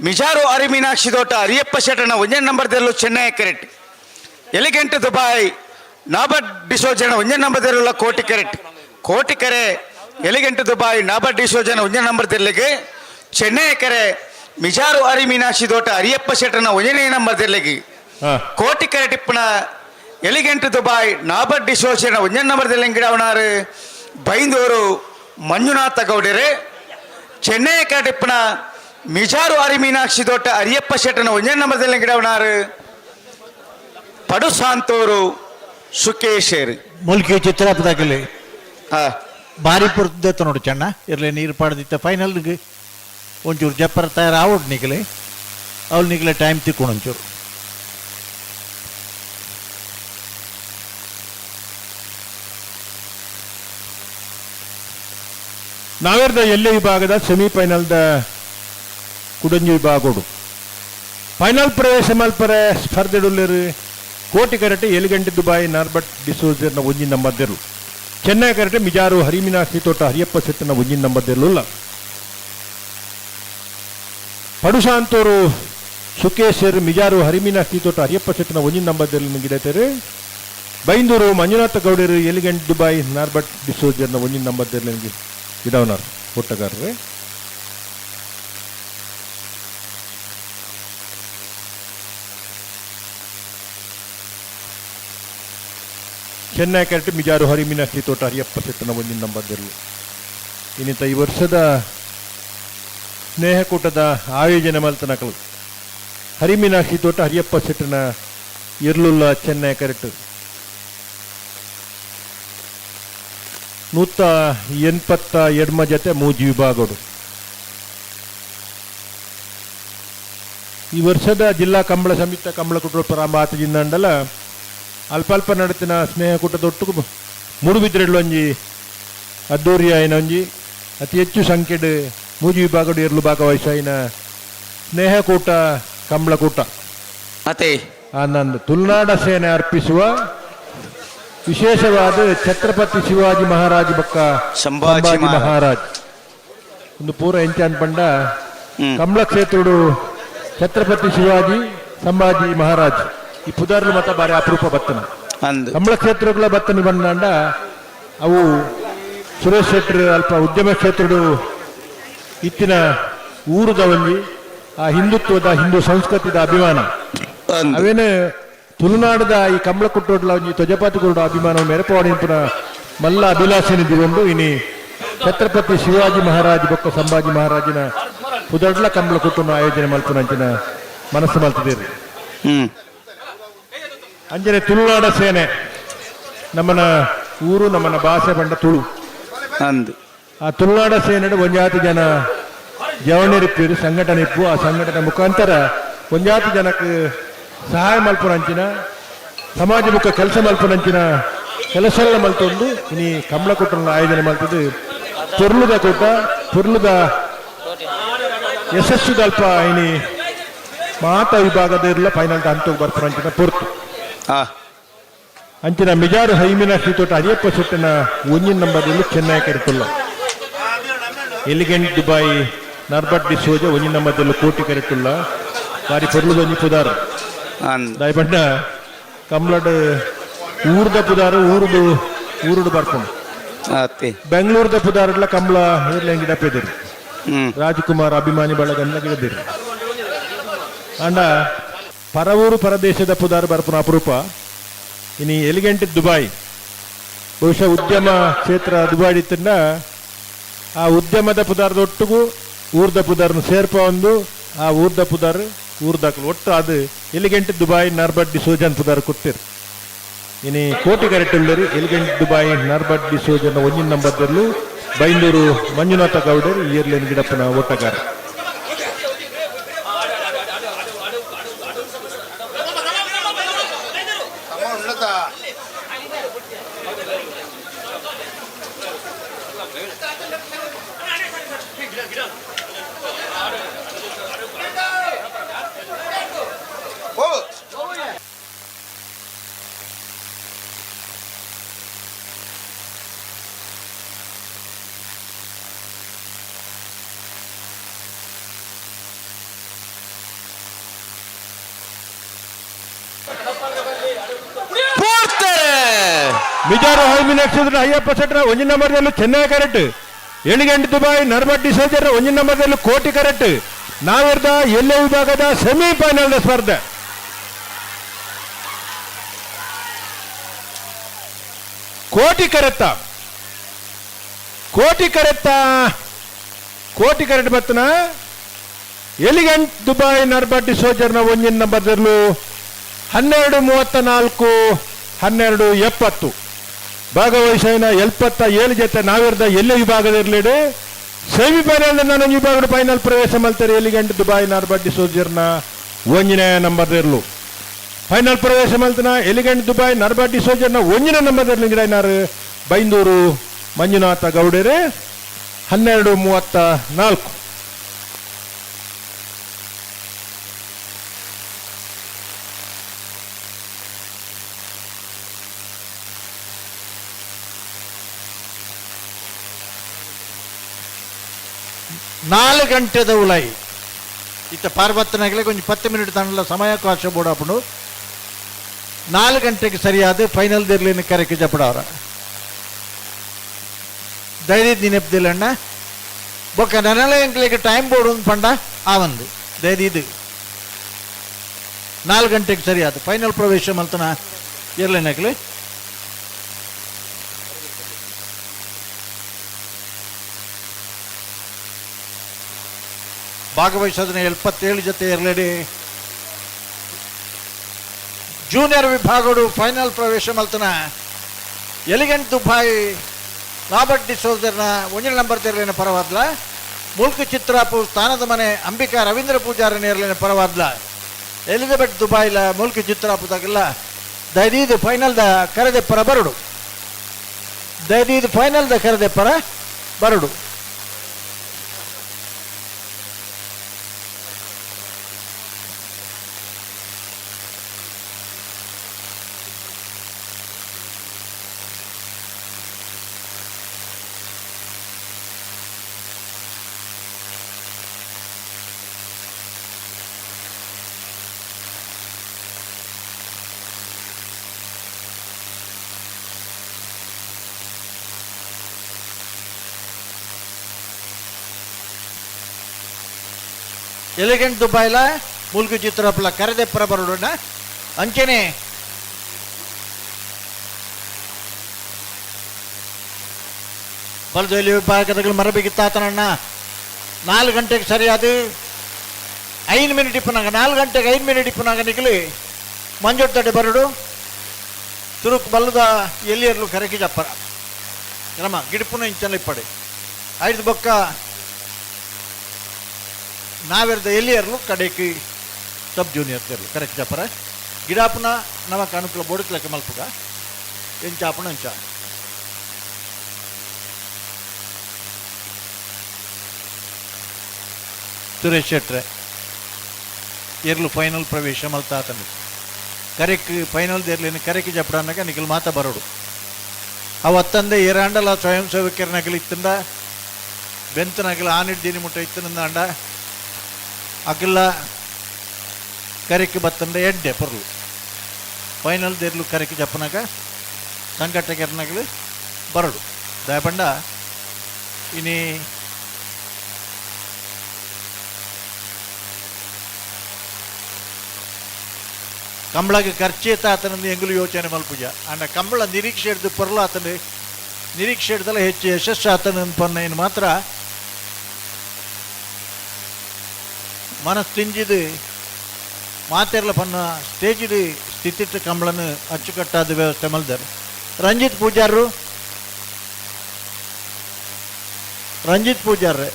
ಮಿಜಾರು ಅರಿ ಮೀನಾಕ್ಷಿ ದೋಟ ಅರಿಯಪ್ಪ ಶೆಟ್ಟನ 1 ನಂಬರ್ದಲ್ಲೂ ಚೆನ್ನೈ ಕೆರೆಟ್ ಎಲಿಗೆಂಟ್ ದುಬಾಯ್ ನಾಬಟ್ ಡಿಸೋಜನ 1 ನಂಬರ್ದಲ್ಲ ಕೋಟಿ ಕೆರೆಟ್ ಕೋಟಿಕೆರೆ ಎಲಿಗೆಂಟ್ ದುಬಾಯ್ ನಾಬರ್ ಡಿಸೋಜನ 1 ನಂಬರ್ ತೆರಲಿಗೆ ಚೆನ್ನೈ ಕೆರೆ ಮಿಜಾರು ಅರಿ ಮೀನಾಕ್ಷಿ ತೋಟ ಅರಿಯಪ್ಪ ಶೆಟ್ಟನ 1ನೇ ನಂಬರ್ ತೆರಲಿಗೆ ಕೋಟಿಕೆರೆ ಟಿಪ್ಪಣ ಎಲಿಗೆಂಟ್ ದುಬಾಯ್ ನಾಬರ್ ಡಿಸೋಜನ 1 ನಂಬರ್ ತೆರಲಿಗೆ ಗಿಡವನಾರು ಬೈಂದೂರು ಮಂಜುನಾಥ ಗೌಡರೆ ಚೆನ್ನೈ ಕೆರೆ ಟಿಪ್ಪಣ ಮಿಜಾರು ಅರಿ ಮೀನಾಕ್ಷಿ ತೋಟ ಅರಿಯಪ್ಪ ಶೆಟ್ಟನ 1 ನಂಬರ್ ತೆರಲಿಗೆ ಗಿಡವನಾರು ಪಡುಸಾಂತೂರು ಸುಕೇಶೇರಿ ಮುಲ್ಕಿ ಚಿತ್ರಪದಾಗಲಿ ಭಾರಿ ಪುರ್ತದ ನೋಡಿ ಚೆನ್ನ ಇರಲಿ ನೀರು ಪಾಡ್ದಿತ್ತ ಫೈನಲ್ಗೆ ಒಂಚೂರು ಜಪ್ಪರ ತಯಾರು ಆವಡ್ ನಿಗಲೆ ಅವ್ಳು ನಿಗಲೆ ಟೈಮ್ ತಿಕ್ಕೊಂಡು ಒಂಚೂರು ನಾವೆರ್ದ ಎಲ್ಲೆ ವಿಭಾಗದ ಸೆಮಿಫೈನಲ್ದ ಕುಡಂಜಿ ವಿಭಾಗೋಡು ಫೈನಲ್ ಪ್ರವೇಶ ಮಲ್ಪರೆ ಸ್ಪರ್ಧೆಡುಲ್ಲೇರು ಕೋಟಿ ಕರಟೆ ಎಲಿಗಂಟೆ ದುಬಾಯಿ ನಾರ್ಬಟ್ ಡಿಸೋಜರ್ನ 1 ನಂಬರ್ ದೇರು ಚೆನ್ನೈ ಕರಟೆ ಮಿಜಾರು ಹರಿಮೀನಾಕ್ಷಿ ತೋಟ ಹರಿಯಪ್ಪ ಸೆಟ್ಟನ 1 ನಂಬರ್ ದೇರ್ಲುಲ್ಲ ಪಡುಸಾಂತೂರು ಸುಕೇಶರ್ ಮಿಜಾರು ಹರಿಮೀನಾಕ್ಷಿ ತೋಟ ಹರಿಯಪ್ಪ ಸೆಟ್ಟನ 1 ನಂಬರ್ ದೇರ್ಲು ಗಿಡತೇರು ಬೈಂದೂರು ಮಂಜುನಾಥ ಗೌಡರು ಎಲಿಗಂಟ್ ದುಬಾಯಿ ನಾರ್ಬಟ್ ಡಿಸೋಜರ್ನ 1 ನಂಬರ್ ದೇರ್ಲು ಗಿಡವನಾರು ಒಟ್ಟಗಾರರೇ ಚೆನ್ನೈ ಕರೆಕ್ಟ್ ಮಿಜಾರು ಹರಿಮೀನಾಕ್ಷಿ ತೋಟ ಹರಿಯಪ್ಪ ಸೆಟ್ಟನ 1 ನಂಬರ್ ದೇರ್ಲು ಇನ್ನಿತ ಈ ವರ್ಷದ ಸ್ನೇಹಕೂಟದ ಆಯೋಜನೆ ಮಲ್ತನಕಲು ಹರಿಮೀನಾಕ್ಷಿ ತೋಟ ಹರಿಯಪ್ಪ ಸೆಟ್ಟನ ಇರ್ಲುಲ್ಲ ಚೆನ್ನೈ ಕರೆಕ್ಟ್ 180 ಜೊತೆ 3 ವಿಭಾಗಗಳು ಈ ವರ್ಷದ ಜಿಲ್ಲಾ ಕಂಬಳ ಸಮಿತಿ ಕಂಬಳ ಕುಟುಂಬ ಪ್ರಾರಂಭ ಆತಜಿಂದಂಡಲ ಅಲ್ಪ ನಡತಿನ ಸ್ನೇಹಕೂಟದೊಟ್ಟು ಮೂಡುಬಿದ್ರೆಡ್ಲು ಒಂಜಿ ಅದ್ದೂರಿ ಆಯ್ನ ಒಂಜಿ ಅತಿ ಹೆಚ್ಚು ಸಂಖ್ಯೆಡ್ 3 ವಿಭಾಗಡು ಇರ್ಲು ಭಾಗವಹಿಸಾಯಿನ ಸ್ನೇಹಕೂಟ ಕಂಬಳಕೂಟ ಮತ್ತೆ ಆನಂದ್ ತುಳುನಾಡ ಸೇನೆ ಅರ್ಪಿಸುವ ವಿಶೇಷವಾದ ಛತ್ರಪತಿ ಶಿವಾಜಿ ಮಹಾರಾಜ್ ಬಕ್ಕ ಸಂಭಾಜಿ ಮಹಾರಾಜ್ ಒಂದು ಪೂರ ಎಂಚಾನ್ ಪಂಡ ಕಂಬಳ ಕ್ಷೇತ್ರಡು ಛತ್ರಪತಿ ಶಿವಾಜಿ ಸಂಭಾಜಿ ಮಹಾರಾಜ್ ಈ ಪುದಾರ್ಲು ಮತ ಬಾರಿ ಅಪರೂಪ ಬತ್ತನ ಕಂಬಳ ಕ್ಷೇತ್ರಗಳ ಬತ್ತನ ಬಂದಾಂಡ ಅವು ಸುರೇಶ್ ಶೆಟ್ಟರ್ ಅಲ್ಪ ಉದ್ಯಮ ಕ್ಷೇತ್ರಡು ಇತ್ತಿನ ಊರುದ ಒಂಜಿ ಆ ಹಿಂದುತ್ವದ ಹಿಂದೂ ಸಂಸ್ಕೃತಿದ ಅಭಿಮಾನ ಅವೇನು ತುಳುನಾಡದ ಈ ಕಂಬಳ ಕುಟ್ಟೋಡ್ಲ ಒಂಜಿ ಧ್ವಜಪಾತಿಗೋಡ ಅಭಿಮಾನ ಮೆರಪವಾಡಿನ ಮಲ್ಲ ಅಭಿಲಾಷೆನಿದ್ದುಕೊಂಡು ಇನಿ ಛತ್ರಪತಿ ಶಿವಾಜಿ ಮಹಾರಾಜ್ ಬೊಕ್ಕ ಸಂಭಾಜಿ ಮಹಾರಾಜನ ಪುದಡ್ಲ ಕಂಬಳ ಕುಟ್ಟನ್ನು ಆಯೋಜನೆ ಮಲ್ಪನಂಚಿನ ಮನಸ್ಸು ಮಲ್ತಿದ್ದೀರಿ ಅಂಜನೆ ತುಳುನಾಡ ಸೇನೆ ನಮ್ಮನ ಊರು ನಮ್ಮನ ಭಾಷೆ ಬಂಡ ತುಳು ಅಂದು ಆ ತುಳುನಾಡ ಸೇನೆ ಒಂಜಾತಿ ಜನ ಜವನಿರಿಪ್ಪರು ಸಂಘಟನೆ ಇಪ್ಪು ಆ ಸಂಘಟನೆ ಮುಖಾಂತರ ಒಂಜಾತಿ ಜನಕ್ಕೆ ಸಹಾಯ ಮಲ್ಪನಂಚಿನ ಸಮಾಜ ಮುಖ ಕೆಲಸ ಮಲ್ಪನಂಚಿನ ಕೆಲಸಗಳ ಮಲ್ತೊಂದು ಇನಿ ಕಂಬಳ ಕೂಟನ ಆಯೋಜನೆ ಮಲ್ತದ್ದು ಪೊರ್ಲುದ ಕೂಟ ಪೊರ್ಲುದ ಯಶಸ್ಸು ಅಲ್ಪ ಇನಿ ಮಾತ ವಿಭಾಗದ ಫೈನಲ್ ಹಂತಕ್ಕೆ ಬರ್ಪನಂಚಿನ ಪೊರ್ತು ಅಂಚಿನ ಮಿಜಾರು ಹೈಮೀನಾಕ್ಷಿ ತೋಟ ಹರಿಯಪ್ಪ ಸೆಟ್ಟನ 1 ನಂಬರ್ ಚೆನ್ನೈ ಕರೆತುಲ್ಲ Elegant Dubai Norbert D'Souza 1 number ಕೋಟಿ ಕರೆತುಲ್ಲ ಬಾರಿ ಪೊರ್ಲುದ ಒಂಜಿ ಪುದಾರ್ ದಾಯಪಂಡ ಕಮ್ಲಡ್ ಊರ್ದ ಪುದಾರು ಊರುಡು ಬರ್ಕೊಂಡು ಬೆಂಗಳೂರದ ಪುದಾರ್ಲ ಕಂಬಳ ಏರ್ಲೆಂಗ್ ಗಿಡಪೆದಿರು ರಾಜ್ಕುಮಾರ್ ಅಭಿಮಾನಿ ಬಳಗನ್ನ ಗಿಡದಿರು ಅಂಡ ಪರವೂರು ಪರದೇಶದ ಪುದಾರ್ ಬರ್ಪನ ಅಪರೂಪ ಇನಿ ಎಲಿಗೆಂಟ್ ದುಬಾಯಿ ಬಹುಶಃ ಉದ್ಯಮ ಕ್ಷೇತ್ರ ದುಬಾಯಿ ಇತ್ತಂಡ ಆ ಉದ್ಯಮದ ಪುದಾರ್ದೊಟ್ಟಿಗೂ ಊರ್ದ ಪುದಾರ್ನ ಸೇರ್ಪ ಒಂದು ಆ ಊರ್ದ ಪುದಾರ್ ಊರ್ದಾಕಲು ಒಟ್ಟು ಅದು ಎಲಿಗೆಂಟ್ ದುಬಾಯಿ ನಾರ್ಬಟ್ ಡಿಸೋಜನ್ ಪುದಾರ್ ಕೊಟ್ಟಿರು ಇನಿ ಕೋಟಿ ಕರೆಕ್ಟುಳ್ಳರು ಎಲಿಗೆಂಟ್ ದುಬಾಯಿ ನಾರ್ಬಟ್ ಡಿಸೋಜನ್ 1 ನಂಬರ್ದಲ್ಲೂ ಬೈಂದೂರು ಮಂಜುನಾಥ ಗೌಡರು ಇಯರ್ಲೇನ್ ಗಿಡಪ್ಪನ ಓಟಗಾರ ಮಿಜಾರು ಹೈಮಿ ನಕ್ಷತ್ರ ಅಯ್ಯಪ್ಪ ಸೆಟ್ರ 1 ನಂಬರ್ದಲ್ಲೂ ಚೆನ್ನೈ ಕರೆಕ್ಟ್. ಎಲಿಗೆಂಟ್ ದುಬಾಯ್ ನರ್ಬಟ್ಟಿ ಸೋಜರ್ 1 ನಂಬರ್ದಲ್ಲೂ ಕೋಟಿ ಕರೆಕ್ಟ್. ನಾವಿರ್ದ ಎಲ್ಲೆ ವಿಭಾಗದ ಸೆಮಿಫೈನಲ್ ಸ್ಪರ್ಧೆ. ಕೋಟಿ ಕರೆತ್ತ ಬತ್ತನ ಎಲಿಗೆಂಟ್ ದುಬಾಯ್ ನರ್ಬಟ್ಟಿ ಸೋಜರ್ನ 1 ನಂಬರ್ದಲ್ಲೂ 12:34 12:70 ಭಾಗವಹಿಸಿನ 77 ಜೊತೆ ನಾವಿರ್ದ ಎಲ್ಲೆ ವಿಭಾಗದಿರಲಿಡೆ ಸೆಮಿಫೈನಲ್ ನಾನು ವಿಭಾಗದ ಫೈನಲ್ ಪ್ರವೇಶ ಮಾಡ್ತಾರೆ. ಎಲಿಗೆಂಟ್ ದುಬಾಯ್ ನರ್ಬಟ್ಟಿ ಸೋಜರ್ನ 1 ನಂಬರ್ದಿರ್ಲು ಫೈನಲ್ ಪ್ರವೇಶ ಮಾಡ್ತಾನ. ಎಲಿಗೆಂಟ್ ದುಬಾಯ್ ನರ್ಬಟ್ಟಿ ಸೋಜರ್ನ 1 ನಂಬರ್ದಲ್ಲಿ ಗಿಡನಾರು ಬೈಂದೂರು ಮಂಜುನಾಥ ಗೌಡರೆ 12:34. నాలుగు గంటెద ఉలై ఇత పార్వత్తనగలే కొంచెం 10 మినిట్ దానిలో సమయావకాಶ ಬೋಡಾಪುಂಡು 4 ಗಂಟೆಗೆ ಸರಿಯಾದ ಫೈನಲ್ ದಿರ್ಲಿನ ಕರೆಕ್ಕೆ ಜಪಡವರ ಧೈರ್ಯ ನೆನಪದಿಲ್ಲಣ್ಣ ಬೊಕ್ಕ ನನಲ ಎಂಕ್ಲಿಗೆ ಟೈಮ್ ಬೋರ್ಡ್ ಒಂದು ಪಂಡ ಆವಂದು ಧೈರ್ಯ ಇದು 4 ಗಂಟೆಗೆ ಸರಿಯಾದ ಫೈನಲ್ ಪ್ರವೇಶ ಮಲ್ತನ ಇರ್ಲೇನಕ್ಲಿ ಭಾಗವಹಿಸೋದನ್ನ 77 ಜೊತೆ ಇರಲೇಡಿ. ಜೂನಿಯರ್ ವಿಭಾಗಗಳು ಫೈನಲ್ ಪ್ರವೇಶ ಮಲ್ತನ ಎಲಿಗೆಂಟ್ ದುಬಾಯ್ ರಾಬರ್ಟ್ ಡಿಸೋಜರ್ನ 1 ನಂಬರ್ ತೆರಲಿನ ಪರವಾದ್ಲ. ಮುಲ್ಕ್ ಚಿತ್ರಾಪುರ್ ಸ್ಥಾನದ ಮನೆ ಅಂಬಿಕಾ ರವೀಂದ್ರ ಪೂಜಾರಿ ನೇರ್ಲಿನ ಪರವಾದ್ಲ. ಎಲಿಜಬೆತ್ ದುಬಾಯ್ಲ ಮುಲ್ಕ್ ಚಿತ್ರಾಪುರದಾಗಿಲ್ಲ ದೈದೀದು ಫೈನಲ್ದ ಕರೆದೆ ಪರ ಬರಡು. ದೈದೀದು ಫೈನಲ್ದ ಕರೆದೆ ಪರ ಬರಡು. ಎಲಿಗೆಂಟ್ ದುಬಾಯ್ಲ ಮುಲ್ಕು ಚಿತ್ರಪಲ ಕರೆದೆ ಪರ ಬರೋಣ ಅಂಚನೆ ಬಲದಲ್ಲಿ ವಿಭಾಗದಲ್ಲಿ ಮರಬಿಗಿತ್ತಾತನಣ್ಣ 4 ಗಂಟೆಗೆ ಸರಿಯಾದ 5 ಮಿನಿಟ್ ಇಪ್ಪನಾಗ 4 ಗಂಟೆಗೆ 5 ಮಿನಿಟ್ ಇಪ್ಪನಾಗ ನಿಗಲಿ ಮಂಜೋಟ್ ತಡೆ ಬರಡು ತುರುಕ್ ಬಲ್ಲದ ಎಲ್ಲಿಯರ್ಲು ಕರೆಕಿ ಜಪ್ಪರ ಕ್ರಮ ಗಿಡಪುನ ಇಂಚನ ಇಪ್ಪಡೆ 5 ಬೊಕ್ಕ ನಾವಿರ್ದ ಎಲ್ಲಿಯರ್ಲು ಕಡೆಕಿ ಸಬ್ ಜೂನಿಯರ್ ತೆರಲು ಕರೆಕ್ಟ್ ಜಪ್ಪರ ಗಿಡಾಪುನ ನಮಕ್ ಅನುಕೂಲ ಬೋಡಕ್ಲಕ್ಕೆ ಮಲ್ಪುಗ ಎಂಚಾಪುಣ ಎಂಚ ಸುರೇಶ್ ಶೆಟ್ರೆ ಎರ್ಲು ಫೈನಲ್ ಪ್ರವೇಶ ಮಲ್ತಾ ಆತನ ಕರೆಕ್ ಫೈನಲ್ ದೇರ್ಲಿನ ಕರೆಕಿ ಜಪ್ಪಡನಾಗ ನಿಖಲ್ ಮಾತ ಬರೋಡು ಅವತ್ತಂದೆ ಏರಾಂಡಲ ಸ್ವಯಂ ಸೇವಕರನಾಗಲಿ ಇತ್ತಂದ ಬೆಂತನಾಗಲಿ ಆನಿಡ್ದೀನಿ ಮುಟ್ಟ ಇತ್ತನಂದ ಅಂಡ ಅಗಲ ಕರೆಕಿ ಬತ್ತಂದ ಎಡ್ಡೆ ಪರ್ಲು ಫೈನಲ್ ದೇರ್ಲು ಕರೆಕಿ ಜಪ್ಪನಾಗ ಸಂಘಟಕರನಾಗಲಿ ಬರೋಡು ದಯಪಂಡ ಇನಿ ಕಂಬಳಗೆ ಖರ್ಚು ಎತ್ತ ಆತನಂದು ಎಂಗುಲು ಯೋಚನೆ ಮಲ್ಪುಜ ಅಂಡ ಕಂಬಳ ನಿರೀಕ್ಷೆ ಹಿಡ್ದು ಪರ್ಲು ಆತನ ನಿರೀಕ್ಷೆ ಹಿಡ್ದಲ್ಲ ಹೆಚ್ಚು ಯಶಸ್ಸು ಆತನ ಪನ್ನ ಏನು ಮಾತ್ರ ಮನಸ್ಸು ತಿಂಜಿದು ಮಾತೆರ್ಲ ಪನ್ನ ಸ್ಟೇಜಿಡು ಸ್ಥಿತಿಟ್ಟು ಕಂಬಳನ್ನು ಅಚ್ಚುಕಟ್ಟಾದ ವ್ಯವಸ್ಥೆ ಮಲ್ದಾರೆ ರಂಜಿತ್ ಪೂಜಾರ್ರೆ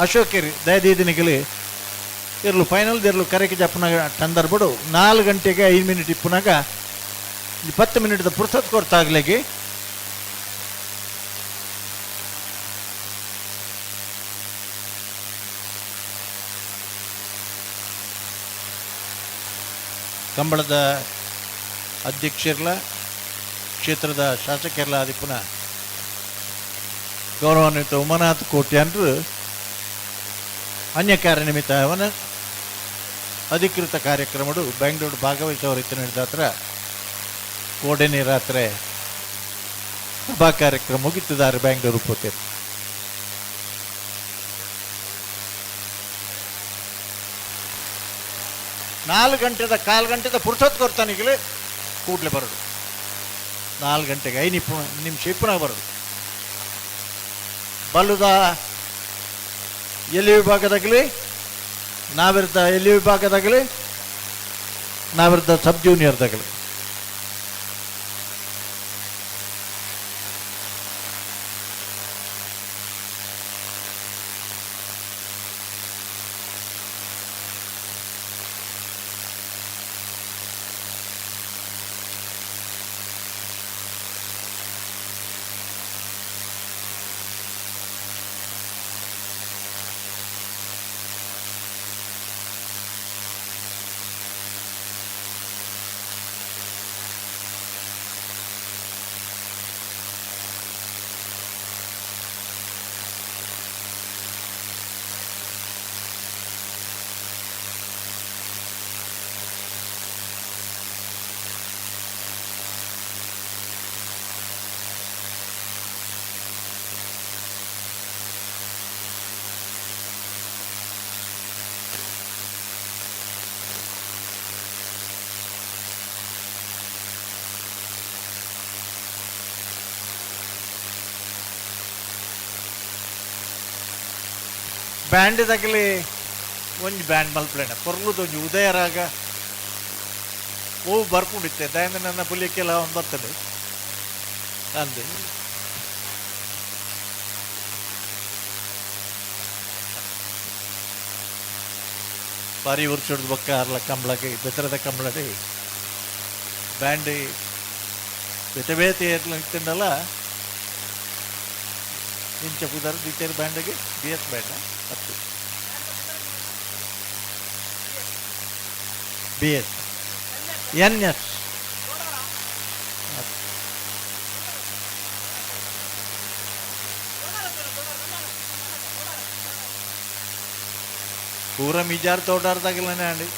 ಅಶೋಕೇರಿ ದಯದೀದಿನಿಗಲಿ ಇರ್ಲು ಫೈನಲ್ ಇರ್ಲು ಕರೆಕಿ ಜಪ್ಪನಾಗ ಟಂದರ್ ಬಿಡು 4 ಗಂಟೆಗೆ 5 ಮಿನಿಟ್ ಇಪ್ಪನಾಗ 10 ಮಿನಿಟ್ದ ಪುರ್ಸತ್ ಕೊಡ್ತಾಗ್ಲಿಗೆ ಕಂಬಳದ ಅಧ್ಯಕ್ಷರ್ಲ ಕ್ಷೇತ್ರದ ಶಾಸಕರ್ಲ ಆದಿಪುನ ಗೌರವಾನ್ವಿತ ಉಮಾನಾಥ್ ಕೋಟ್ಯಾನ್ರು ಅನ್ಯ ಕಾರ್ಯ ನಿಮಿತ್ತ ಅವನ ಅಧಿಕೃತ ಕಾರ್ಯಕ್ರಮಗಳು ಬೆಂಗಳೂರು ಭಾಗವಹಿಸುವ ರೀತಿ ನಡೆದ ಹತ್ರ ಕೋಡೆನಿ ರಾತ್ರಿ ಹಬ್ಬ ಕಾರ್ಯಕ್ರಮ ಮುಗಿತಿದ್ದಾರೆ ಬ್ಯಾಂಗ್ಳೂರು ಪೋತೆ. ಕಾಲು ಗಂಟೆದ ಪುರ್ಸೊತ್ತು ಕೊಡ್ತಾನಿಗ್ಲಿ ಕೂಡ್ಲೆ ಬರೋದು. 4 ಗಂಟೆಗೆ 5 ನಿಮಿಷ ಇಪ್ಪನಾಗ ಬರೋದು. ಬಲ್ಲುದ ಎಲ್ಲಿ ವಿಭಾಗದಾಗಲಿ ನಾವಿರ್ದ ಎಲ್ಲಿ ವಿಭಾಗದಾಗಲಿ ನಾವಿರ್ದ ಸಬ್ ಜೂನಿಯರ್ದಾಗಲಿ ಬ್ಯಾಂಡ್ ತಗಲಿ ಒಂಜಿ ಬ್ಯಾಂಡ್ ಮಲ್ಪಲೇನ ಕೊರ್ಲುದು ಒಂಜಿ ಉದಯರಾಗ ಓ ಬರ್ಕೊಂಡಿತ್ತೆ ದಯಂದ ನನ್ನ ಪುಲಿಯಕ್ಕೆಲ್ಲ ಒಂದು ಬರ್ತದೆ ಅಂದೆ ಬಾರಿ ಉರ್ಚೊಡ್ದು ಬೊಕ್ಕ ಅರ್ಲ ಕಂಬಳಗೆ ಬೆತ್ತರದ ಕಂಬಳಡೆ ಬ್ಯಾಂಡ್ ಬೇತೆ ಬೇತೆ ಇರ್ಲಿಂದಲ್ಲ ಇಂಚ ಪುದರ್ ದಿತ್ತೇರು ಬ್ಯಾಂಡ್ಗೆ BS ಬ್ಯಾಂಡ ಹತ್ತು BS NS पूरा मिजार तोटाडतागलने अंडी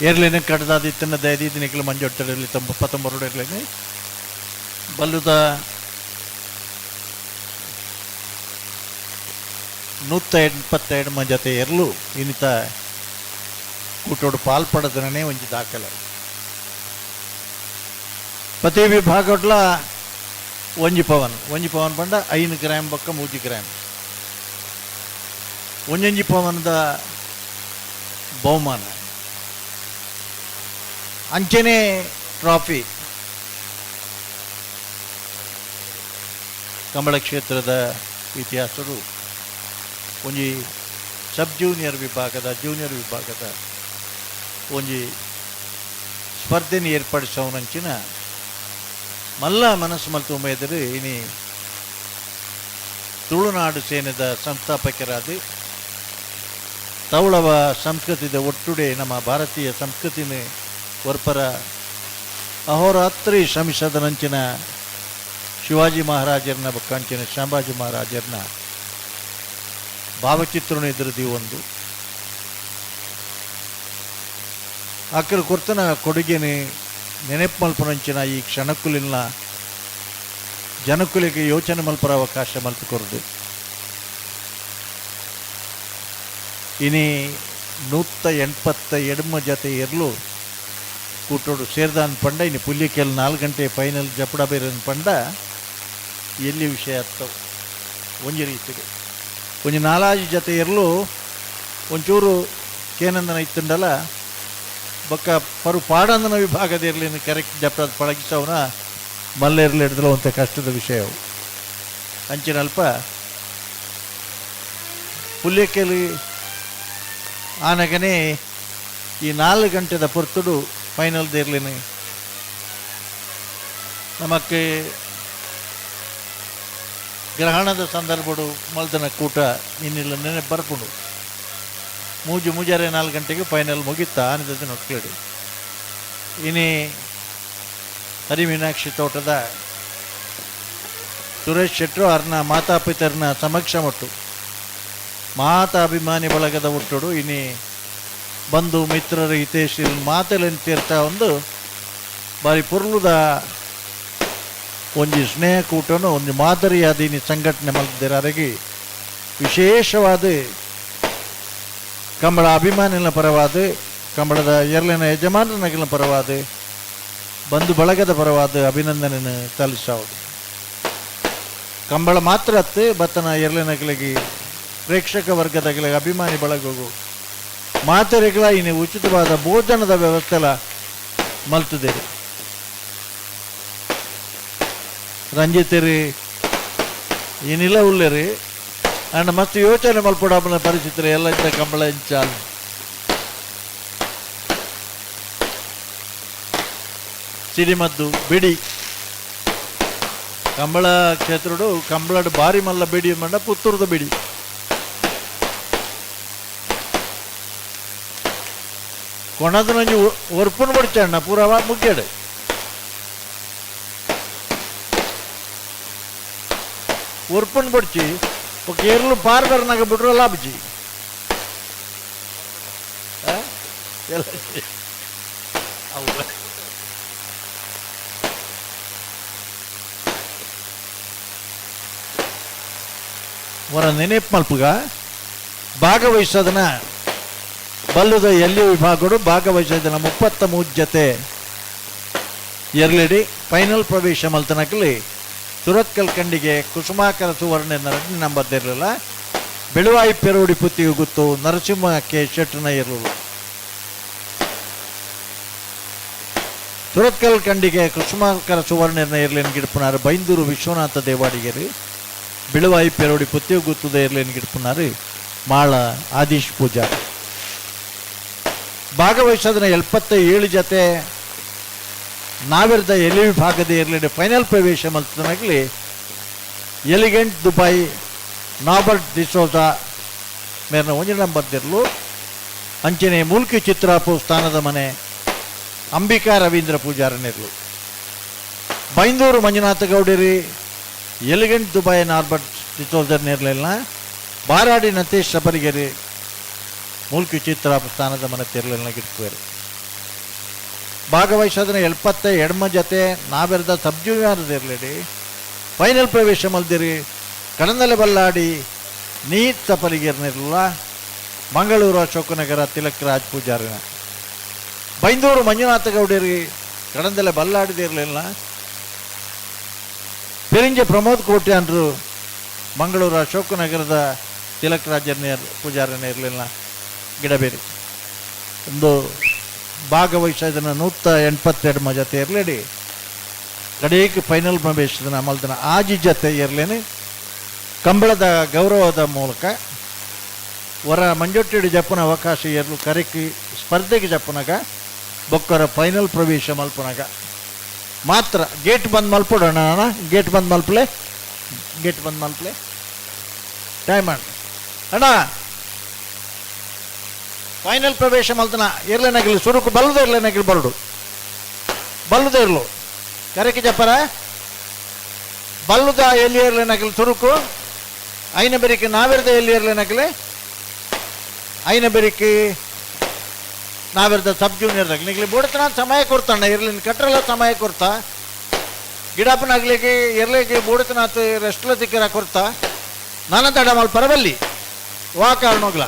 ಏರ್ಲೇನೆ ಕಡ್ದಾದಿತ್ತನ್ನ ದಯದಿದ್ದನಿಕ್ಲು ಮಂಜೊಟ್ಟರಲ್ಲಿ 19 ಇರ್ಲೇನೆ ಬಲ್ಲುದ 182 ಮಂಜತೆ ಎರಲು ಇನ್ನಿತ ಕೂಟೋಡು ಪಾಲ್ಪಡದನೇ ಒಂಜಿ ದಾಖಲೆ ಪ್ರತಿ ವಿಭಾಗಡ್ಲ ಒಂಜಿ ಪವನ್ ಪಂಡ 5 ಗ್ರಾಮ್ ಬೊಕ್ಕ 3 ಗ್ರಾಮ್ ಒಂಜೊಂಜಿ ಪವನದ ಬಹುಮಾನ ಅಂಚನೆ ಟ್ರಾಫಿ ಕಂಬಳ ಕ್ಷೇತ್ರದ ಇತಿಹಾಸರು ಒಂಜಿ ಸಬ್ ಜೂನಿಯರ್ ವಿಭಾಗದ ಒಂಜಿ ಸ್ಪರ್ಧೆನ ಏರ್ಪಡಿಸೋನಂಚಿನ ಮಲ್ಲ ಮನಸ್ಸು ಮಲ್ತು ಮೇದರು ಇನಿ ತುಳುನಾಡು ಸೇನೆದ ಸಂಸ್ಥಾಪಕರಾದ ತೌಳವ ಸಂಸ್ಕೃತಿದ ಒಟ್ಟುಡೆ ನಮ್ಮ ಭಾರತೀಯ ಸಂಸ್ಕೃತಿನ ವರ್ಪರ ಅಹೋರಾತ್ರಿ ಶ್ರಮಿಸದ ನಂಚಿನ ಶಿವಾಜಿ ಮಹಾರಾಜರನ್ನ ಬಕ್ಕಂಚಿನ ಶಾಂಬಾಜಿ ಮಹಾರಾಜರನ್ನ ಭಾವಚಿತ್ರನ ಎದುರದಿ ಒಂದು ಆಕರ ಕೊರ್ತನ ಕೊಡುಗೆನೆ ನೆನಪು ಮಲ್ಪನಂಚಿನ ಈ ಕ್ಷಣಕ್ಕುಲಿನ ಜನಕ್ಕುಲಿಗೆ ಯೋಚನೆ ಮಲ್ಪರ ಅವಕಾಶ ಮಲ್ಪಿಕೊರದು ಇನಿ 187 ಜತೆ ಇರಲು ಕೂಟೋಡು ಸೇರ್ದಾನ್ ಪಂಡ ಇನ್ನು ಪುಲ್ಯಕೆಲ್ 4 ಗಂಟೆ ಫೈನಲ್ ಜಪಡ ಬೇರನ್ ಪಂಡ ಎಲ್ಲಿ ವಿಷಯ ಆಗ್ತವೆ ಒಂಜಿ ರೀತಿಗೆ ಒಂಜಿ 4 ಜತೆ ಇರಲು ಒಂಚೂರು ಕೇನಂದನ ಇತ್ತಂಡಲ್ಲ ಬೊಕ್ಕ ಪರು ಪಾಡಂದನ ವಿಭಾಗದ ಇರಲಿನ ಕರೆಕ್ಟ್ ಜಪಡ ಪಳಗಿಸವನ ಮಲ್ಲೇರ್ಲಿ ಹಿಡಿದಲು ಅಂತ ಕಷ್ಟದ ವಿಷಯವು ಅಂಚಿನಲ್ಪ ಪುಲ್ಯಕೆಲಿ ಆನಗನೇ ಈ 4 ಗಂಟೆದ ಪೊರ್ತುಡು ಫೈನಲ್ ದೇರ್ಲಿನಿ ನಮಕ್ಕೆ ಗ್ರಹಣದ ಸಂದರ್ಭಡು ಮಲ್ದನ ಕೂಟ ಇನ್ನಿಲ್ಲ ನೆನೆ ಬರ್ಪುಂಡು ಮುಜಾರೆ 4 ಗಂಟೆಗೆ ಫೈನಲ್ ಮುಗಿತಾ ಆನಿದ ನೊಟ್ಲೇಡು ಇನಿ ಹರಿಮೀನಾಕ್ಷಿ ತೋಟದ ಸುರೇಶ್ ಶೆಟ್ರು ಅವ್ರನ್ನ ಮಾತಾಪಿತರನ್ನ ಸಮಕ್ಷ ಮಟ್ಟು ಮಾತಾ ಅಭಿಮಾನಿ ಬಳಗದ ಹುಟ್ಟುಡು ಇನಿ ಬಂಧು ಮಿತ್ರರ ಹಿತೇಶಿ ಮಾತೆಲೆಂತೀರ್ತಾ ಒಂದು ಬಾರಿ ಪುರ್ಲುದ ಒಂಜಿ ಸ್ನೇಹ ಕೂಟನು ಒಂದು ಮಾದರಿಯಾದ ಇನಿ ಸಂಘಟನೆ ಮಲ್ದಿರಾಗಿ ವಿಶೇಷವಾದ ಕಂಬಳ ಅಭಿಮಾನಿಗಳ ಪರವಾದ ಕಂಬಳದ ಎರಲಿನ ಯಜಮಾನರ ಪರವಾದ ಬಂಧು ಬಳಗದ ಪರವಾದ ಅಭಿನಂದನೆ ಸಲ್ಲಿಸೋದು ಕಂಬಳ ಮಾತ್ರ ಹತ್ತು ಬತ್ತನ ಎರಲಿನಗಳಿಗೆ ಪ್ರೇಕ್ಷಕ ವರ್ಗದಗಳಿಗೆ ಅಭಿಮಾನಿ ಬಳಗವು ಮಾತೆರೆಗಳ ಇನ್ನು ಉಚಿತವಾದ ಭೋಜನದ ವ್ಯವಸ್ಥೆಲ ಮಲ್ತದೇರಿ ರಂಜಿತರಿ ಏನಿಲ್ಲ ಉಳ್ಳೇರಿ ಅಂಡ್ ಮತ್ತೆ ಯೋಚನೆ ಮಲ್ಪಡಾಪನ ಪರಿಸ್ಥಿತಿ ಎಲ್ಲ ಕಂಬಳ ಇಂಚಾಲ್ ಸಿಡಿಮದ್ದು ಬಿಡಿ ಕಂಬಳ ಕ್ಷೇತ್ರಡು ಕಂಬಳದ ಬಾರಿ ಮಲ್ಲ ಬಿಡಿ ಮಂಡ ಪುತ್ತೂರದ ಬಿಡಿ ಕೊಣದ ನಂಜಿ ಒರ್ಪನ್ ಬಿಡ್ಚಣ್ಣ ಪೂರವ ಮುಗ್ಗೇಡು ಒರ್ಪನ್ ಬಿಡ್ಚಿ ಕೇರಳ ಪಾರ್ಗರ್ನಾಗ ಬಿಡ್ರು ಲಾಭಜಿ ಅವರ ನೆನಪು ಮಲ್ಪುಗ ಭಾಗವಹಿಸೋದನ್ನ ಬಲ್ಲುದ ಎಲ್ಲಿ ವಿಭಾಗಗಳು ಭಾಗವಹಿಸೋದನ್ನ 33 ಜತೆ ಎರಲಿಡಿ ಫೈನಲ್ ಪ್ರವೇಶ ಮಲ್ತನಕಲಿ ಸುರತ್ಕಲ್ ಕಂಡಿಗೆ ಕುಸುಮಾಕರ ಸುವರ್ಣ 2 ನಂಬರ್ ಇರಲಿಲ್ಲ ಬೆಳುವಾಯಿ ಪೆರೋಡಿ ಪುತ್ತಿಗೆ ಗೊತ್ತು ನರಸಿಂಹ ಕೆ ಶೆಟ್ಟನ ಇರಲಿಲ್ಲ ಸುರತ್ಕಲ್ ಕಂಡಿಗೆ ಕುಸುಮಾಕರ ಸುವರ್ಣ ಇರ್ಲೇನ್ ಗಿಡ್ಪುನಾರು ಬೈಂದೂರು ವಿಶ್ವನಾಥ ದೇವಾಡಿಗೆರಿ ಬೆಳುವಾಯಿ ಪೆರೋಡಿ ಪುತ್ತಿಗೆ ಗೊತ್ತದ ಇರ್ಲೇನ್ ಗಿಡ್ಪುನಾರು ಮಾಳ ಆದೀಶ್ ಪೂಜಾರಿ ಭಾಗವಹಿಸೋದನ್ನ 77 ಜತೆ ನಾವಿರ್ದ ಎಲಿ ವಿಭಾಗದ ಇರಲಿ ಫೈನಲ್ ಪ್ರವೇಶ ಮಲ್ತನಾಗಲಿ ಎಲಿಗೆಂಟ್ ದುಬೈ ನಾಬರ್ಟ್ ಡಿಸೋಜಾ ಮೇರ್ನ 1 ನಂಬರ್ ಇರಲು ಅಂಚನೆ ಮುಲ್ಕಿ ಚಿತ್ರಾಪು ಸ್ಥಾನದ ಮನೆ ಅಂಬಿಕಾ ರವೀಂದ್ರ ಪೂಜಾರನಿರ್ಲು ಬೈಂದೂರು ಮಂಜುನಾಥ ಗೌಡರಿ ಎಲಿಗೆಂಟ್ ದುಬೈ ನಾರ್ಬರ್ಟ್ ಡಿಸೋಜರ್ನಿರ್ಲಿಲ್ಲ ಬಾರಾಡಿ ನತೇಶ್ ಸಬರಿಗೆರಿ ಮುಲ್ಕಿ ಚಿತ್ರಾಪು ಸ್ಥಾನದ ಮನೆ ತೆರಲಿನ ಗಿಡ್ಕುವರು ಭಾಗವಹಿಸೋದನ್ನ 72 ಜೊತೆ ನಾವೆರ್ದ ಸಬ್ ಜೂನಿಯರ್ ಇರಲಿ ಫೈನಲ್ ಪ್ರವೇಶ ಮಲ್ದಿರಿ ಕಡಂದಲೆ ಬಲ್ಲಾಡಿ ನೀತ್ ತಪಲಿಗಿರ್ನಿರಲಿಲ್ಲ ಮಂಗಳೂರು ಅಶೋಕನಗರ ತಿಲಕ್ ರಾಜ್ ಪೂಜಾರಿನ ಬೈಂದೂರು ಮಂಜುನಾಥ ಗೌಡರಿ ಕಡಂದಲೆ ಬಲ್ಲಾಡಿದಿರಲಿಲ್ಲ ಪೆರಿಂಜೆ ಪ್ರಮೋದ್ ಕೋಟ್ಯಾನ್ರು ಮಂಗಳೂರು ಅಶೋಕನಗರದ ತಿಲಕ್ ರಾಜನ ಪೂಜಾರನೇ ಇರಲಿಲ್ಲ ಗಿಡಬೇರಿ ಒಂದು ಭಾಗವಹಿಸೋದನ್ನ 182 ಜೊತೆ ಇರಲೇಡಿ ಕಡೆಗೆ ಫೈನಲ್ ಪ್ರವೇಶದ ಮಲ್ದನ ಆಜಿ ಜೊತೆ ಇರಲೇನೆ ಕಂಬಳದ ಗೌರವದ ಮೂಲಕ ಹೊರ ಮಂಜೊಟ್ಟಿಡಿ ಜಪ್ಪನ ಅವಕಾಶ ಇರಲು ಕರೆಕಿ ಸ್ಪರ್ಧೆಗೆ ಜಪ್ಪನಾಗ ಬೊಕ್ಕರ ಫೈನಲ್ ಪ್ರವೇಶ ಮಲ್ಪನಾಗ ಮಾತ್ರ ಗೇಟ್ ಬಂದ್ ಮಲ್ಪಡೋಣ ಗೇಟ್ ಬಂದ್ ಮಲ್ಪಲೆ ಟೈಮ್ ಅಣ್ಣ ಫೈನಲ್ ಪ್ರವೇಶ ಮಲ್ತನ ಇರ್ಲೇನಾಗಿಲ್ಲ ಸುರುಕು ಬಲ್ಲದ ಇರ್ಲೇನಾಗಿಲ್ಲ ಬಲ್ಲುದೇ ಇರ್ಲು ಕರೆಕಿ ಜಪ್ಪರ ಬಲ್ಲುದ ಎಲ್ಲಿ ಇರ್ಲೇನಾಗಿಲ್ಲ ಸುರುಕು ಐನ ಬೆರಿಕೆ ನಾವೆರ್ದ ಎಲ್ಲಿ ಇರ್ಲೇನಾಗಿಲ್ಲ ಐನ ಬೆರಿಕೆ ನಾವೆರ್ದ ಸಬ್ ಜೂನಿಯರ್ ಆಗ್ಲಿ ಬೋಡತನ ಸಮಯ ಕೊಡ್ತಾಣ ಇರ್ಲಿನ ಕಟ್ರಲ್ಲ ಸಮಯ ಕೊಡ್ತಾ ಗಿಡಪ್ಪನಾಗ್ಲಿಕ್ಕೆ ಇರ್ಲಿಕ್ಕೆ ಬೋಡತನಾಥ ರೆಸ್ಟ್ಲ ತಿಕ್ಕರ ಕೊಡ್ತಾ ನನ್ನ ತಡ ಮಲ್ ಪರಬಲ್ಲಿ ವಾ ಕಾರಣೋಗ್ಲ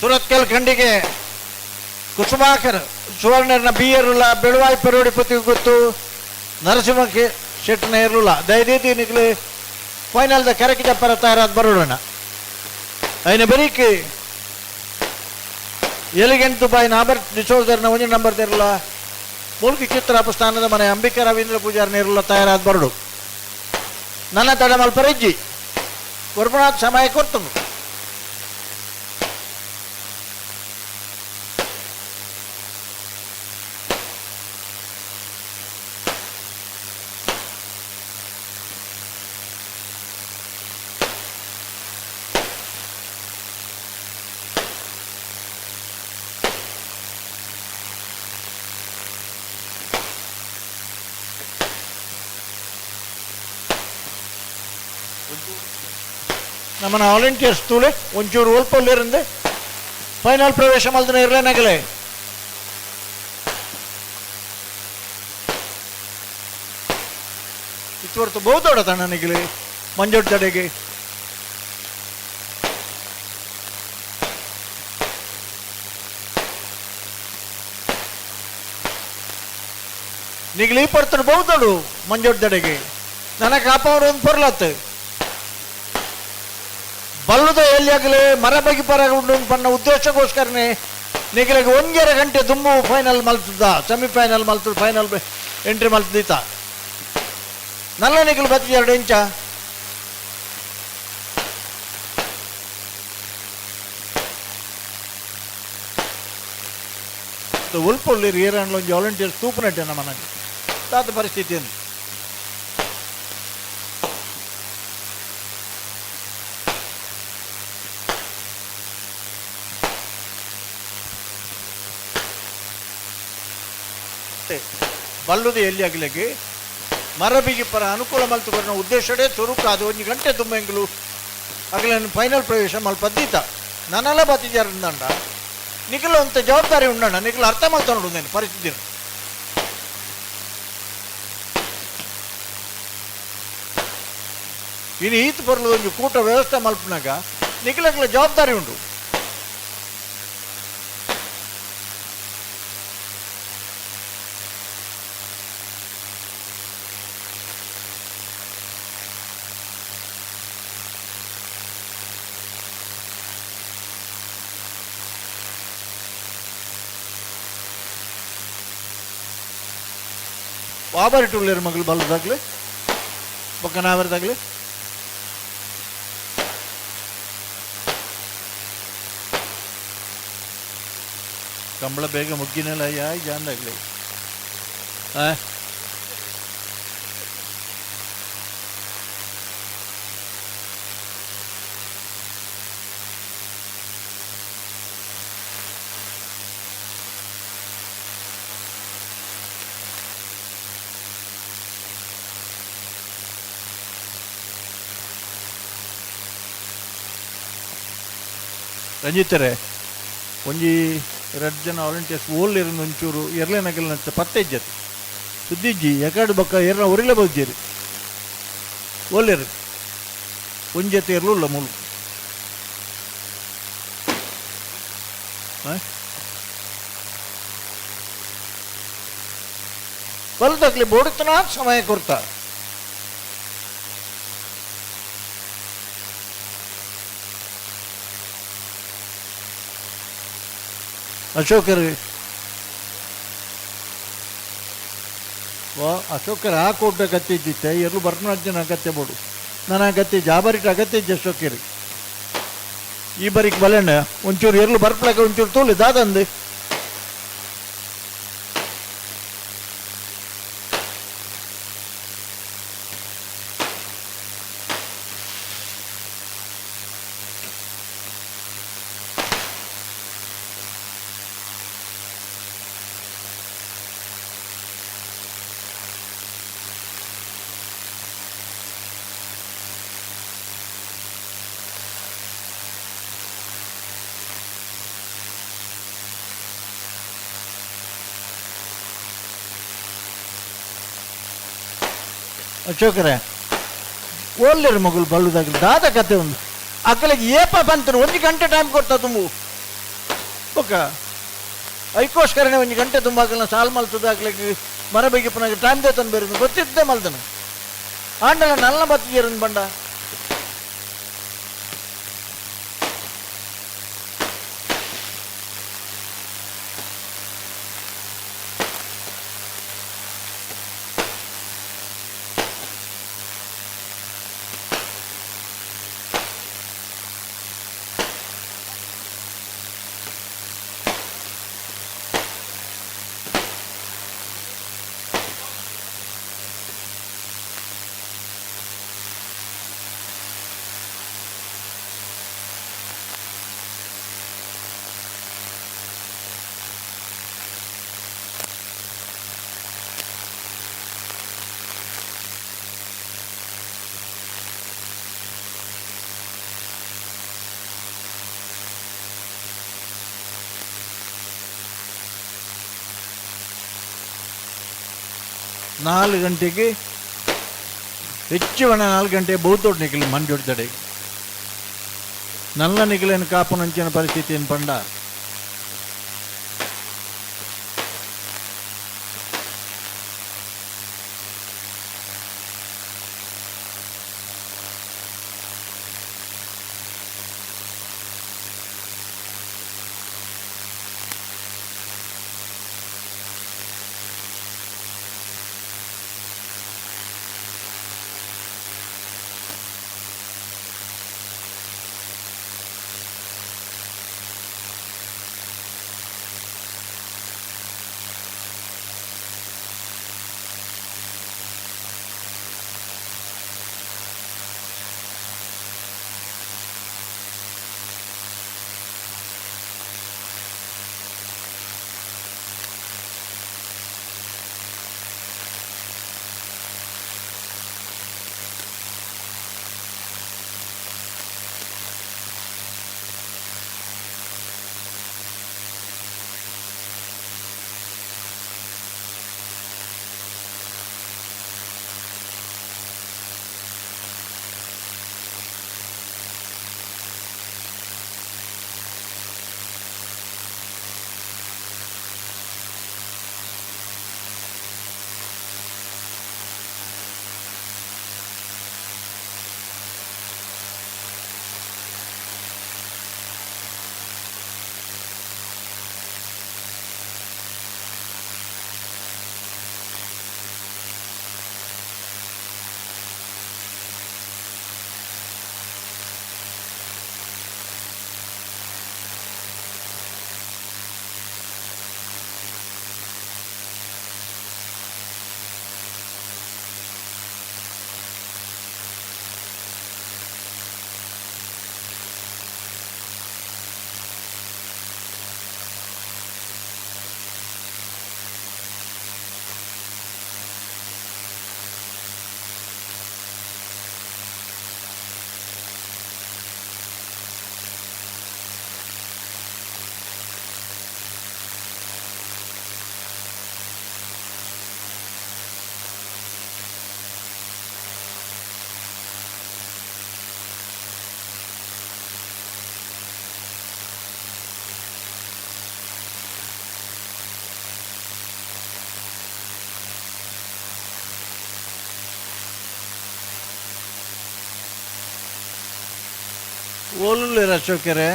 ಸುರತ್ಕಲ್ ಖಂಡಿಗೆ ಕುಸುಮಾಕರ್ ಸುವರ್ಣರ್ನ ಬಿಯರುಲ್ಲ ಬೆಳವಾಯಿ ಪೆರೋಡಿ ಪತಿಗೆ ಗೊತ್ತು ನರಸಿಂಹ ಶೆಟ್ಟನ ಇರಲಿಲ್ಲ ದಯದೀತಿ ನಿಕ್ಲಿ ಫೈನಲ್ದ ಕರೆಕಿ ಜಪ್ಪರ ತಯಾರಾದ ಬರೋಣ ಐನ ಬರೀಕಿ ಎಲಿಗೆಂಟು ಬಾಯಿ ನಾಬರ್ ಡಿಸೋಜರ್ನ 1 ನಂಬರ್ ಇರಲ್ಲ ಮುಲ್ಕಿ ಚಿತ್ರ ಸ್ಥಾನದ ಮನೆ ಅಂಬಿಕಾ ರವೀಂದ್ರ ಪೂಜಾರನ ಇರಲ್ಲ ತಯಾರಾದ ಬರಡು ನನ್ನ ತಡ ಮಲ್ಪರಜ್ಜಿ ಗುರುನಾಥ್ ಸಮಯ ಕೊಡ್ತು ನಮ್ಮನ್ನ ವಾಲಂಟಿಯರ್ಸ್ ತೂಳೆ ಒಂಚೂರು ಒಲ್ಪಲ್ಲಿರಂದೆ ಫೈನಲ್ ಪ್ರವೇಶ ಮಲ್ದನ ಇರ್ಲೇನಾಗಲೇ ಇತ್ತುವರ್ತು ಬಹುದೊಡ ತಣ್ಣನಿಗಲಿ ಮಂಜೊಡ್ ತಡೆಗೆ ನಿಗಲಿ ಪಡ್ತಾನೆ ಬಹುದೊಡು ಮಂಜೊಡ್ ತಡೆಗೆ ನನಗೆ ಕಾಪವ್ರು ಒಂದು ಪೊರ್ಲತ್ತು ಬಲ್ಲುದ ಎಲ್ಲಿಯಾಗಲೇ ಮರ ಬಗಿ ಪರಗೊಂಡು ಪನ್ನ ಉದ್ದೇಶಕ್ಕೋಸ್ಕರನೇ ನಿಗಲಿಗೆ 1.5 ಗಂಟೆ ದುಮ್ಮು ಫೈನಲ್ ಮಲ್ತದ ಸೆಮಿಫೈನಲ್ ಮಲ್ತದ ಫೈನಲ್ ಎಂಟ್ರಿ ಮಲ್ತದೀತ ನಲ್ಲ ನಿಗಲು 2 ಇಂಚ ಉಲ್ಪೊಲ್ಲಿ ಏರಣ್ಣ ಒಂಜಿ ವಾಲಂಟಿಯರ್ಸ್ ತೂಪುನಟ್ಟೆ ನಮ್ಮನಾಗಿ ತಾತ ಪರಿಸ್ಥಿತಿಯನ್ನು ಬಲ್ಲುದು ಎಲ್ಲಿ ಆಗ್ಲಿಕ್ಕೆ ಮರಬಿಗಿ ಪರ ಅನುಕೂಲ ಮಲ್ತುಕೊರ ಉದ್ದೇಶಡೇ ತುರುಕು ಅದು 1 ಗಂಟೆ ತುಂಬ ಎಂಗ್ಲು ಆಗಲೇ ಫೈನಲ್ ಪ್ರವೇಶ ಮಲ್ಪದ್ದೀತ ನನ್ನೆಲ್ಲ ಬತ್ತಿದ್ದಾರಂದಂಡ ನಿಖಿಲ ಅಂತ ಜವಾಬ್ದಾರಿ ಉಂಡಣ್ಣ ನಿಖಿಲ ಅರ್ಥ ಮಾಡ್ತಾ ನೋಡು ನಾನು ಪರಿಸ್ಥಿತಿ ಇನ್ನು ಈತ ಬರಲು ಒಂದು ಕೂಟ ವ್ಯವಸ್ಥೆ ಮಲ್ಪನಾಗ ನಿಖಿಲಗಳ ಜವಾಬ್ದಾರಿ ಉಂಟು ವಾಬರಿಟುಳ್ಳೇರು ಮಗಳು ಬಲ್ಲದಾಗ್ಲಿ ಬೊಕ್ಕನಾವರದಾಗ್ಲಿ ಕಂಬಳ ಬೇಗ ಮುಗ್ಗಿನೆಲ್ಲ ಯಾಯ್ ಜಾಂದಾಗ್ಲಿ ರಂಜಿತರೆ ಒಂಜಿ 2 ಜನ ವಾಲಂಟಿಯರ್ಸ್ ಓಲ್ಲೇರು ಒಂಚೂರು ಎರ್ಲೆನಗಲ್ನ ಪತ್ತೆ ಇಜ್ಜತಿ ಸುದ್ದಿಜ್ಜಿ ಎಕಡು ಬೊಕ್ಕ ಎರ್ನ ಒರಿಲೆ ಬೋಜ್ಜೇರಿ ಓಲ್ಲೇರು ಒಂಜತೆ ಇರಲಿಲ್ಲ ಮೂಲ ಬಲ್ದಾಗ್ಲಿ ಬೋಡುತ್ತನ ಸಮಯ ಕೊಡ್ತಾ ಅಶೋಕರ್ ಅಶೋಕರ್ ಆ ಕೋಟ ಅಗತ್ಯ ಇದ್ದಿತ್ತೆ ಎಲ್ಲೂ ಭರತನಾಟ್ಯನ ಅಗತ್ಯ ಬೋಡು ನನ್ನ ಅಗತ್ಯ ಜಾಬರಿಟ ಅಗತ್ಯ ಇದ್ದ ಅಶೋಕರ್ ಈ ಬರೀಕ್ ಬಲೆಣ್ಣ ಒಂಚೂರು ಎರ್ಲು ಬರ್ಪ್ಲಾಗ ಒಂಚೂರು ತೋಲಿ ದಾದಂದು ಅಶೋಕರೇ ಓಲ್ಲೇರು ಮಗಳು ಬಲ್ಲುದಾಗಲಿ ದಾದ ಕತೆ ಒಂದು ಅಕ್ಕಳಿಗೆ ಏಪ ಬಂತು 1 ಗಂಟೆ ಟೈಮ್ ಕೊಡ್ತಾ ತುಂಬು ಓಕ ಐಕೋಸ್ಕರನೇ 1 ಗಂಟೆ ತುಂಬ ಆಗಲ್ಲ ಸಾಲ್ ಮಲ್ತದ ಆಗ್ಲಿಕ್ಕೆ ಮರ ಬಗ್ಗೆ ಪುನಃ ಟೈಮ್ ದೇತನ ಬೇರೆ ಗೊತ್ತಿದ್ದೆ ಮಲ್ದನ ಆಂಡಲ ನಲ್ಲ ಬತ್ತಿಗೆರನ್ ಬಂಡ ನಾಲ್ಕು ಗಂಟೆಗೆ ಹೆಚ್ಚು ಹಣ 4 ಗಂಟೆ ಬಹುತೋಡ್ ನಿಖಿಲ್ ಮಂಜೊಡ್ದಡೆ ನಲ್ಲ ನಿಖಿಲನ ಕಾಪುನಂಚಿನ ಪರಿಸ್ಥಿತಿ ಏನು ಪಂಡ ಓಲುಲ್ಲೇರ ಅಶೋಕರೇ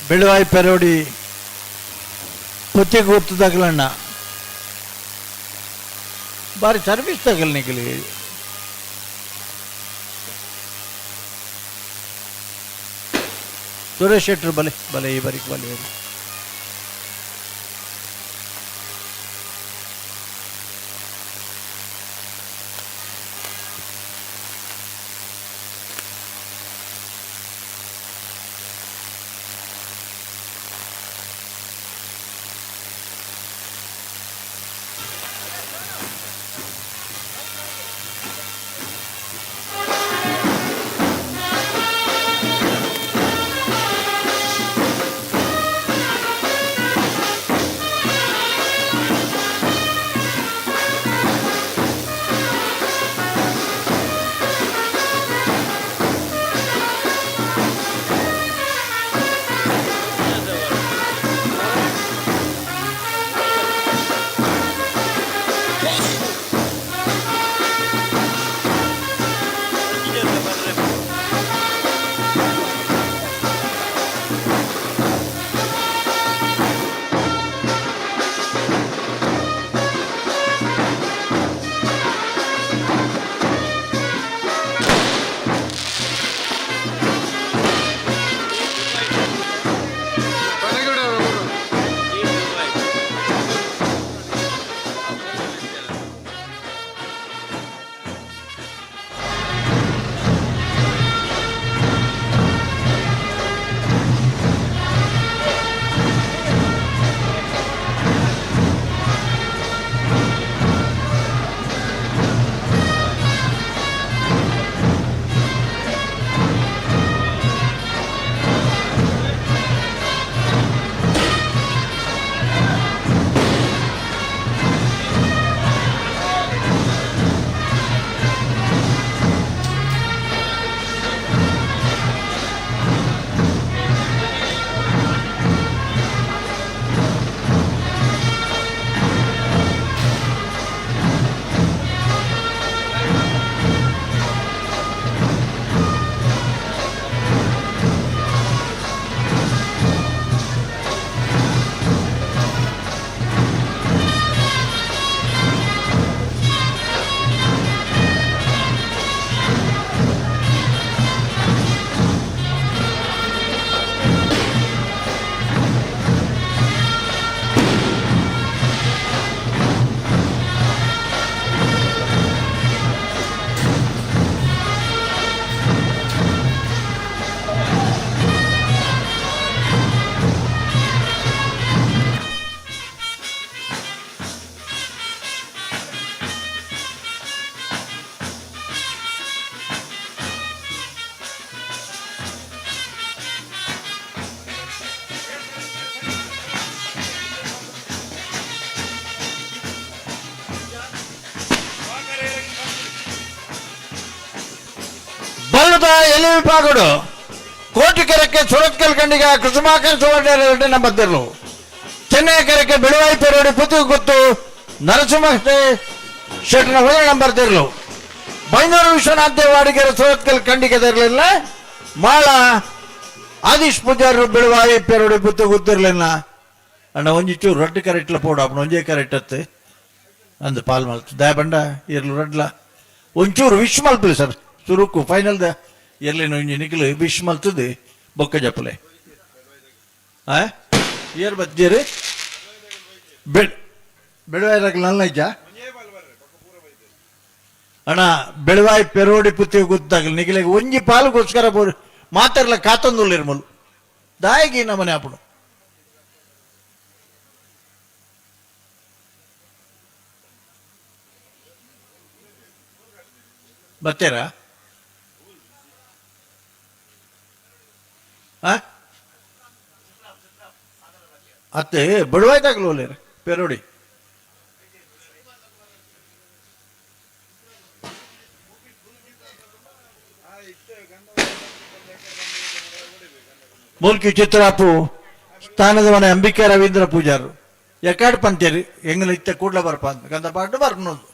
ಬೆಳವಾಯಿ ಪೆರೋಡಿ ಪೊತ್ತಿಗೆ ಗೊತ್ತು ತಗಲಣ್ಣ ಬಾರಿ ಸರ್ವಿಸ್ ತಗಲ್ ನಿಖಿಲಿ ಸುರೇಶ್ ಶೆಟ್ರು ಬಲೆ ಬಲೆ ಈ ಬಾರಿಗೆ ಬಲೆ ವಿಭಾಗಡು ಕೋಟಿಕೆರೆಕ್ಕೆ ಸುರತ್ಕಲ್ ಖಂಡಿಗ ಕುಸುಮಾಕರ್ ಸುವರ್ಣ 2 ನಂಬರ್ ತೆರಲು ಚೆನ್ನೈ ಕೆರೆಕ್ಕೆ ಬೆಳವಾಯಿ ಪೇರೋಡಿ ಪುತ್ತಿಗೆ ಗೊತ್ತು ನರಸಿಂಹ ಶೆಟ್ಟನ 1 ನಂಬರ್ ತೆರಲು ಬೈನೂರು ವಿಶ್ವನಾಥ್ ದೇವಾಡಿಗೆರೆ ಸುರತ್ಕಲ್ ಖಂಡಿಗೆ ತೆರಲಿಲ್ಲ ಮಾಳ ಆದಿಶ್ ಪೂಜಾರು ಬೆಳವಾಯಿ ಪೇರೋಡಿ ಪುತ್ತಿಗೆ ಗೊತ್ತಿರಲಿಲ್ಲ ಅಣ್ಣ ಒಂಜಿಚೂರು ರೊಟ್ಟಿ ಕರೆಕ್ಟ್ಲ ಪೋಡು ಅಪ್ಪನ ಒಂಜೇ ಕರೆಕ್ಟ್ ಅತ್ತೆ ಅಂದ ಪಾಲ್ ಮಲ್ತು ದಯ ಬಂಡ ಇರ್ಲು ರಡ್ಲ ಒಂಚೂರು ವಿಶ್ ಮಲ್ಪಲಿ ಸರ್ ಸುರುಕು ಫೈನಲ್ ದ ಎರ್ಲಿನ ಒಂಜಿ ನಿಖಿಲು ವಿಶ್ ಮಲ್ತದೆ ಬೊಕ್ಕ ಜಪ್ಪಲೆ ಏರ್ ಬಜ್ಜೇರಿ ಬೆಳವಾಯಿ ನನ್ನ ಇಜ್ಜ ಅಣ್ಣ ಬೆಳವಾಯಿ ಪೆರೋಡಿ ಪುತ್ತಿಗೆ ಗೊತ್ತಾಗಲಿ ನಿಖಿಲಿಗೆ ಒಂಜಿ ಪಾಲುಗೋಸ್ಕರ ಮಾತಾಡ್ಲ ಕಾತೊಂದುಲ್ಲ ಇರ್ಮಲು ದಾಯಿಗೆ ನಮ್ಮನೆ ಆಪಣು ಬರ್ತೀರಾ ಅತ್ತೆ ಬಡವಾಯ್ತಾಗಲು ಒಳ್ಳೆಯ ಪೆರೋಡಿ ಮೂಲ್ಕಿ ಚಿತ್ರಾಪು ಸ್ಥಾನದ ಮನೆ ಅಂಬಿಕಾ ರವೀಂದ್ರ ಪೂಜಾರು ಎಕಾಡ್ ಪಂಚೇರಿ ಎಂಗಲ ಇತ್ತೆ ಕೂಡ್ಲ ಬರ್ಪ ಅಂತ ಗಂಧ ಪಾಟು ಬರ್ನೋದು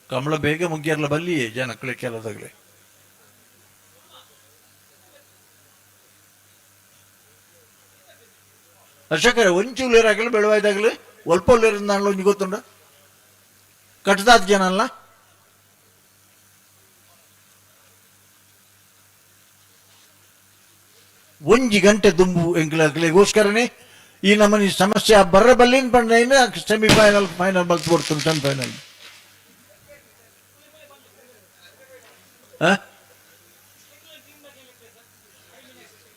ಕಮಲ ಬೇಗ ಮುಗಿಯರ್ಲ ಬಲ್ಲಿಯೇ ಜನಕ್ಕಳೆ ಕೆಲದಾಗಲಿ ಅಶಕರೆ ಒಂಚೂಲೇರಾಗಲಿ ಬೆಳವಾಯ್ದಾಗಲಿ ಒಲ್ಪೊಲ್ಲೇರಿಂದ ನಾನು ಒಂಜಿ ಗೊತ್ತುಂಡ ಕಟ್ಟದಾದ ಜನ ಅಲ್ಲ ಒಂಜಿ ಗಂಟೆ ದುಂಬು ಎಂಕ್ಲೆಗೋಸ್ಕರನೇ ಈ ನಮ್ಮನಿ ಸಮಸ್ಯೆ ಬರ್ರ ಬಲ್ಲಿನ ಬಂದ ಸೆಮಿಫೈನಲ್ ಫೈನಲ್ ಬಲ್ತ್ ಕೊಡ್ತೀನಿ ಸೆಮಿಫೈನಲ್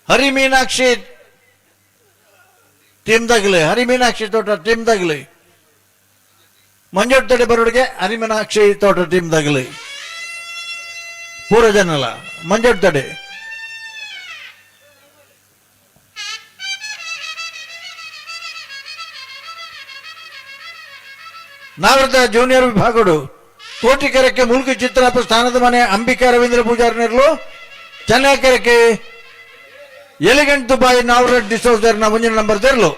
ಹರಿ ಮೀನಾಕ್ಷಿ ಟೀಮ್ದಾಗಲಿ ಹರಿ ಮೀನಾಕ್ಷಿ ತೋಟ ಟೀಮ್ದಾಗಲಿ ಮಂಜೋಟ್ ತಡೆ ಬರೋಡಿಗೆ ಹರಿ ಮೀನಾಕ್ಷಿ ತೋಟ ಟೀಮ್ದಾಗಲಿ ಪೂರ ಜನ ಅಲ್ಲ ಮಂಜೋಟ್ ತಡೆ ನಾವೃತ ಜೂನಿಯರ್ ವಿಭಾಗಡು ಕೋಟಿಕೆರೆಕ್ಕೆ ಮುಲ್ಕಿ ಚಿತ್ರಾಪ ಸ್ಥಾನದ ಮನೆ ಅಂಬಿಕಾ ರವೀಂದ್ರ ಪೂಜಾರನಿರ್ಲು ಚೆನ್ನೈಕೆರೆಕ್ಕೆ ಎಲಿಗೆಂಟ್ ದುಬಾಯಿ ನಾವರೆಡ್ ಡಿಸೋಸರ್ನ 1 ನಂಬರ್ ತೆರಲು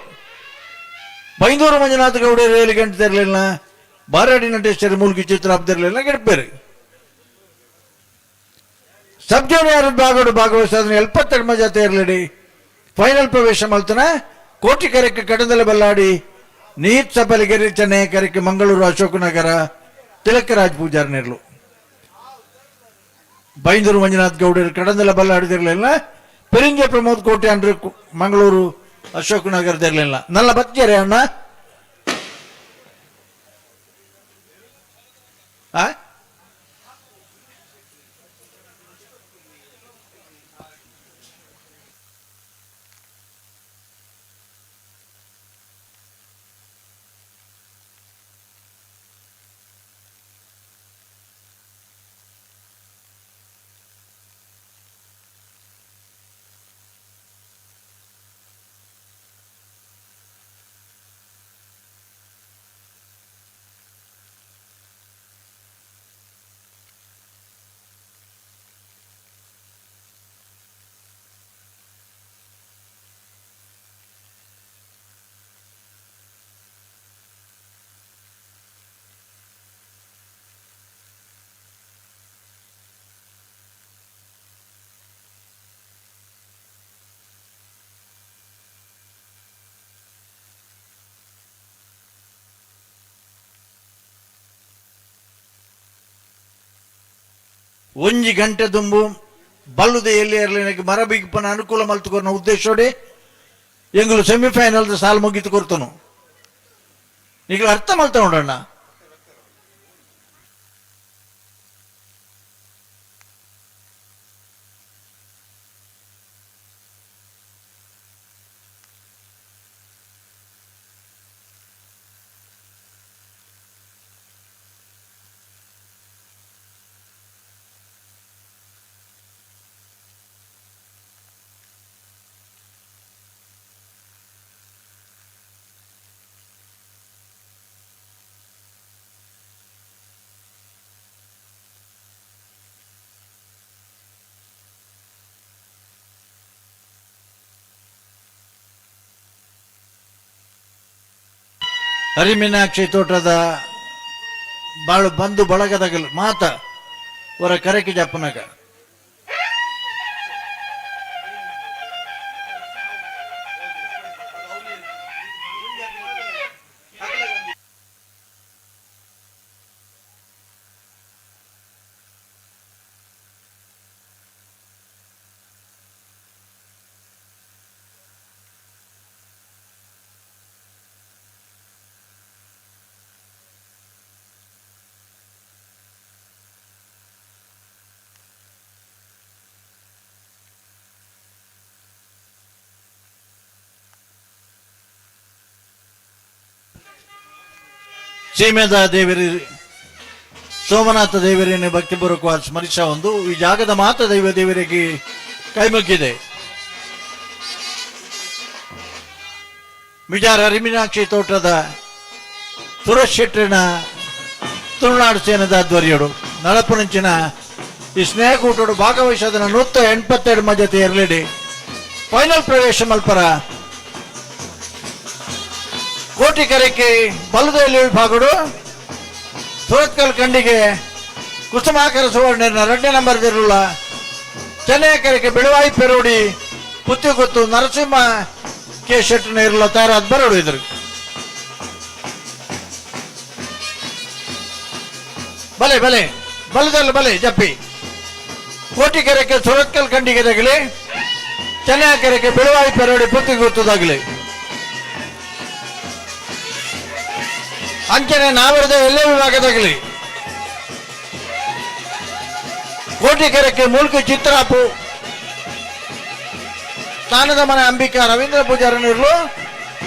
ಬೈಂದೂರು ಮಂಜುನಾಥ ಗೌಡರು ಎಲಿಗೆಂಟ್ ತೆರಲಿಲ್ಲ ಬಾರಾಡಿ ನಟೇಶ್ವರಿ ಮುಲ್ಕಿ ಚಿತ್ರಾಪ ತೆರಲಿಲ್ಲ ಗೆಡ್ಪೇರಿ ಸಬ್ ಜೂನಿಯರ್ ವಿಭಾಗಡು ಭಾಗವಹಿಸಿದ 72 ಮಜಾ ತೇರ್ಲಡಿ ಫೈನಲ್ ಪ್ರವೇಶ ಮಲ್ತನ ಕೋಟಿಕೆರೆಕ್ಕೆ ಕಡದಲೆ ಬಲ್ಲಾಡಿ ನೀತ್ ಸಬಲಿಗೆರೆ ಚೆನ್ನೈಕೆರೆಕ್ಕೆ ಮಂಗಳೂರು ಅಶೋಕನಗರ ತಿಲಕರಾಜ್ ಪೂಜಾರ್ ನೆರಲು ಬೈಂದೂರು ಮಂಜುನಾಥ್ ಗೌಡರು ಕಡಂದೆಲ್ಲ ಬಲ್ಲಾಡಿದಿರಲಿಲ್ಲ ಪೆರಿಂಜೆ ಪ್ರಮೋದ್ ಕೋಟೆ ಅಂದ್ರೆ ಮಂಗಳೂರು ಅಶೋಕ್ ನಗರದಿರಲಿಲ್ಲ ನಲ್ಲ ಬಚ್ಚೇರೆ ಅಣ್ಣ ಒಂಜಿ ಗಂಟೆ ದುಂಬು ಬಲ್ಲುದೆ ಎಲ್ಲಿ ಇರಲಿ ಮರ ಬಿಗ್ಪನ ಅನುಕೂಲ ಮಲ್ತುಕೊರ್ನ ಉದ್ದೇಶೋಡೆ ಎಂಗ್ಲು ಸೆಮಿಫೈನಲ್ ಸಾಲ್ ಮುಗಿತು ಕೊರ್ತನು ಈಗ ಅರ್ಥ ಮಲ್ತ ನೋಡಣ್ಣ ಹರಿಮೀನಾಕ್ಷಿ ತೋಟದ ಬಾಳು ಬಂಧು ಬಳಗದ ಮಾತ ಅವರ ಕರೆಕಿ ಜಪ್ಪನಗ ಸೀಮೆದ ದೇವರಿ ಸೋಮನಾಥ ದೇವರನ್ನು ಭಕ್ತಿಪೂರ್ವಕವಾಗಿ ಸ್ಮರಿಸ ಒಂದು ಈ ಜಾಗದ ಮಾತ ದೈವ ದೇವರಿಗೆ ಕೈಮುಗ್ಗಿದೆ. ಮಿಜಾರ್ ಹರಿಮೀನಾಕ್ಷಿ ತೋಟದ ಸುರೇಶ್ ಶೆಟ್ಟರಿನ ತುಳುನಾಡು ಸೇನದ ಆಧ್ವರ್ಯಡು ನಳಪುಣಂಚಿನ ಈ ಸ್ನೇಹಕೂಟೋಡು ಭಾಗವಹಿಸೋದನ್ನ 182 ಮಜತೆ ಇರಲಿಡಿ ಫೈನಲ್ ಪ್ರವೇಶ ಮಲ್ಪರ ಕೋಟಿಕೆರೆಕ್ಕೆ ಬಲದಲ್ಲಿ ವಿಭಾಗಡು ಸೂರತ್ಕಲ್ ಕಂಡಿಗೆ ಕುಸುಮಾಕರ ಸುವರ್ಣ 2ನೇ ನಂಬರ್ ಇರಲ್ಲ ಚೆನ್ನೈಕೆರೆಗೆ ಬೆಳವಾಯಿ ಪೆರೋಡಿ ಪುತ್ತಿಗುತ್ತು ನರಸಿಂಹ ಕೆ ಶೆಟ್ಟನ ಇರಲ್ಲ ತಯಾರಾದ ಬರೋಡು ಇದ್ರು ಬಲೆ ಬಲೆ ಬಲದಲ್ಲಿ ಬಲೆ ಜಪ್ಪಿ ಕೋಟಿಕೆರೆಗೆ ಸೂರತ್ಕಲ್ ಕಂಡಿಗೆ ತಗಲಿ ಚೆನ್ನೈಕೆರೆಗೆ ಬೆಳವಾಯಿ ಪೆರೋಡಿ ಪುತ್ತಿಗುತ್ತದಾಗಲಿ ಅಂಚನೆ ನಾವರದ ಎಲ್ಲೇ ವಿಭಾಗದಾಗಲಿ ಕೋಟಿಕೆರೆಕ್ಕೆ ಮೂಲ್ಕಿ ಚಿತ್ರಾಪು ಸ್ಥಾನದ ಮನೆ ಅಂಬಿಕಾ ರವೀಂದ್ರ ಪೂಜಾರನಿರ್ಲು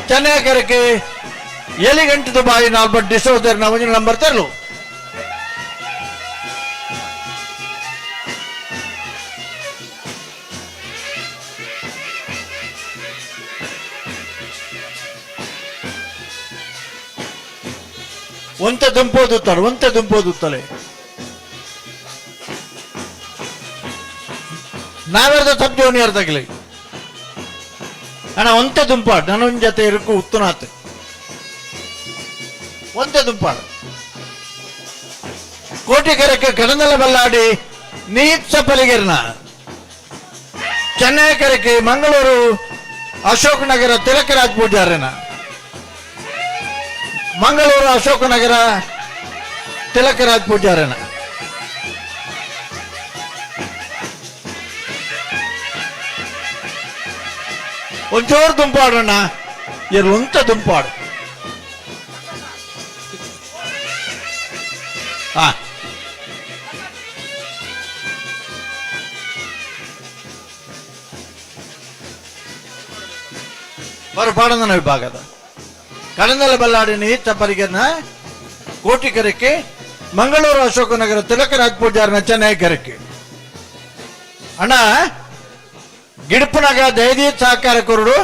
ಚೆನ್ನೈಕೆರೆಕ್ಕೆ ಎಲಿಗಂಟದ ಬಾಯಿ 4 ಡಿಸೋದರ್ ನಾವು ನಂಬರ್ ತರಲು ಒಂತೆ ದುಂಪೋದುತ್ತಲೆ ನಾವೆರ್ದ ಸಬ್ ಜೂನಿಯರ್ ತಗಲಿ ಅಣ್ಣ ಒಂತೆ ದುಂಪಾಡು ನನ್ನ ಜೊತೆ ಇರಕ್ಕೂ ಉತ್ತನಾತ್ ಒಂತೆ ದುಂಪಾಡು ಕೋಟಿಕೆರೆಕ್ಕೆ ಕಡಂದಲ ಬಲ್ಲಾಡಿ ನೀತ್ಸ ಪಲಿಗೆರ್ನ ಚೆನ್ನೈಕೆರೆಕ್ಕೆ ಮಂಗಳೂರು ಅಶೋಕ್ ನಗರ ತಿಲಕರಾಜ್ ಪೂಜಾರನ ಮಂಗಳೂರು ಅಶೋಕ ನಗರ ತಿಲಕರಾಜ್ ಪೂಜಾರನ ಒಂಚೂರು ದುಂಪಾಡಣ್ಣ ಒಂತ ದುಂಪಾಡು ಬರಪಾಡನ ವಿಭಾಗದ ಕಡಂದಲ ಬಲ್ಲಾಡಿ ನೀತ ಪರಿಗನ ಕೋಟಿಕೆರೆಕ್ಕೆ ಮಂಗಳೂರು ಅಶೋಕ ನಗರ ತಿಲಕರಾಜ್ ಪೂಜಾರನ ಚೆನ್ನೈಕೆರೆಕ್ಕೆ ಅಣ್ಣ ಗಿಡಪನಗ ದಯದೀತ್ ಸಹಕಾರ ಕೊರಡು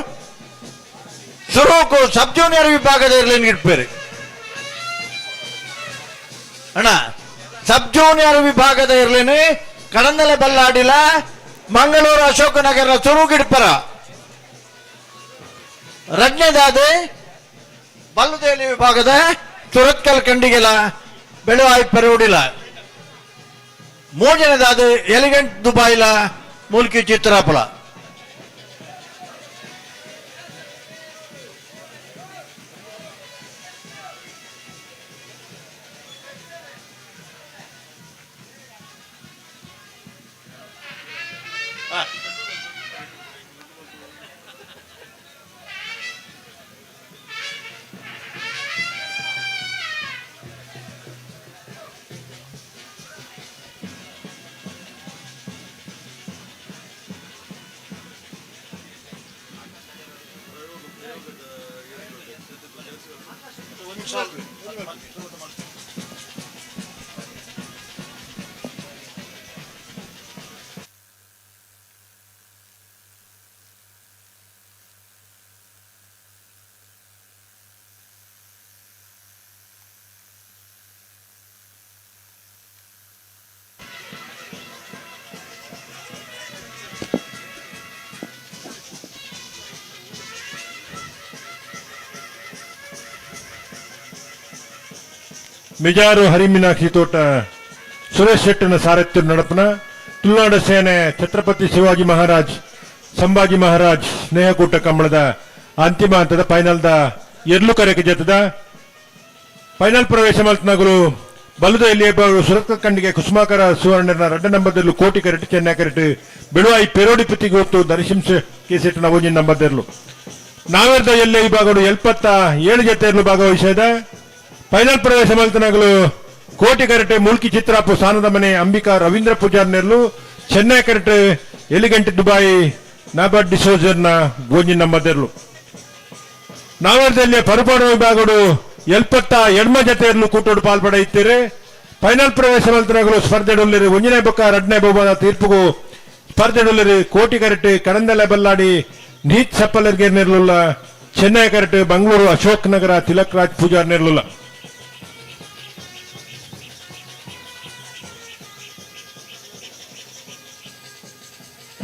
ಸುರೂಕು ಸಬ್ ಜೂನಿಯರ್ ವಿಭಾಗದ ಇರಲಿ ಗಿಡ್ಪೇರಿ ಅಣ್ಣ ಸಬ್ ಜೂನಿಯರ್ ವಿಭಾಗದ ಇರ್ಲೇನೆ ಕಡಂದಲ ಬಲ್ಲಾಡಿಲ ಮಂಗಳೂರು ಅಶೋಕ ನಗರ ಸುರು ಗಿಡ್ಪರ ರಡ್ನೇದಾದೆ ಬಲ್ಲುದೇಲಿ ವಿಭಾಗದ ಸುರತ್ಕಲ್ ಕಂಡಿಗೆಲ ಬೆಳವಾಯಿ ಪೆರೋಡಿಲ ಮೂರನೇದಾದ ಎಲಿಗೆಂಟ್ ದುಬಾಯಿಲ ಮೂಲ್ಕಿ ಚಿತ್ರಾಪುಲ ಮಿಜಾರು ಹರಿಮೀನಾಕ್ಷಿ ತೋಟ ಸುರೇಶ್ ಶೆಟ್ಟನ ಸಾರಥ್ಯ ನಡಪನ ತುಳುನಾಡು ಸೇನೆ ಛತ್ರಪತಿ ಶಿವಾಜಿ ಮಹಾರಾಜ್ ಸಂಭಾಜಿ ಮಹಾರಾಜ್ ಸ್ನೇಹಕೂಟ ಕಂಬಳದ ಅಂತಿಮ ಹಂತದ ಫೈನಲ್ದ ಎರ್ಲು ಕರೆಗೆ ಜತದ ಫೈನಲ್ ಪ್ರವೇಶ ಮಲ್ತನಗಳು ಬಲುದ ಇಲ್ಲಿ ಸುರತ್ಕ ಕಂಡಿಗೆ ಕುಸುಮಾಕರ ಸುವರ್ಣನ 2 ನಂಬರ್ದಲ್ಲೂ ಕೋಟಿ ಕರೆಟ್ ಚೆನ್ನೈ ಕರೆಟ್ ಬೆಳುವಾಯಿ ಪೆರೋಡಿ ಪುತ್ತಿಗೆ ಹೊತ್ತು ದರ್ಶಿಂಸ ಕೇಸೆಟ್ ನವೋಜಿ ನಂಬರ್ದಲ್ಲೂ ನಾವೆರ್ದ ಎಲ್ಲೇ ವಿಭಾಗಗಳು 77 ಜತೆಯಲ್ಲೂ ಭಾಗವಹಿಸಿದ ಫೈನಲ್ ಪ್ರವೇಶ ಮಲ್ತನಗಳು ಕೋಟಿ ಕರೆಟ್ ಮುಲ್ಕಿ ಚಿತ್ರಾಪು ಸಾನದ ಮನೆ ಅಂಬಿಕಾ ರವೀಂದ್ರ ಪೂಜಾರ್ನೆರ್ಲು ಚೆನ್ನೈ ಕರೆಟ್ ಎಲಿಗೆಂಟ್ ದುಬಾಯಿ ನಾಬಾಡ್ ಡಿಸೋಜರ್ನ ಗೋಜಿ ನಂಬರ್ದಲ್ಲೂ ನಾವೆರ್ದಲ್ಲಿ ಪರಪಾಡು ವಿಭಾಗಗಳು 72 ಜತೆಯಲ್ಲೂ ಕೂಟೋಡು ಪಾಲ್ಪಡೆಯುತ್ತೀರಿ ಫೈನಲ್ ಪ್ರವೇಶ ಮಲ್ತನಗಳು ಸ್ಪರ್ಧೆಡೊಲ್ಲಿರಿ 1ನೇ ಬೊಕ್ಕ 2ನೇ ಬಹುಮಾನ ತೀರ್ಪುಗೂ ಸ್ಪರ್ಧೆಡೊಲ್ಲಿರಿ ಕೋಟಿ ಕರೆಟ್ ಕಡಂದಲೆ ಬಲ್ಲಾಡಿ ನೀತ್ ಸಪ್ಪಲರ್ಗೆ ನಿರ್ಲುಲ್ಲ ಚೆನ್ನೈ ಕರೆಟ್ ಬೆಂಗಳೂರು ಅಶೋಕ್ ನಗರ ತಿಲಕ್ ರಾಜ್ ಪೂಜಾರ್ ನಿರ್ಲುಲ್ಲ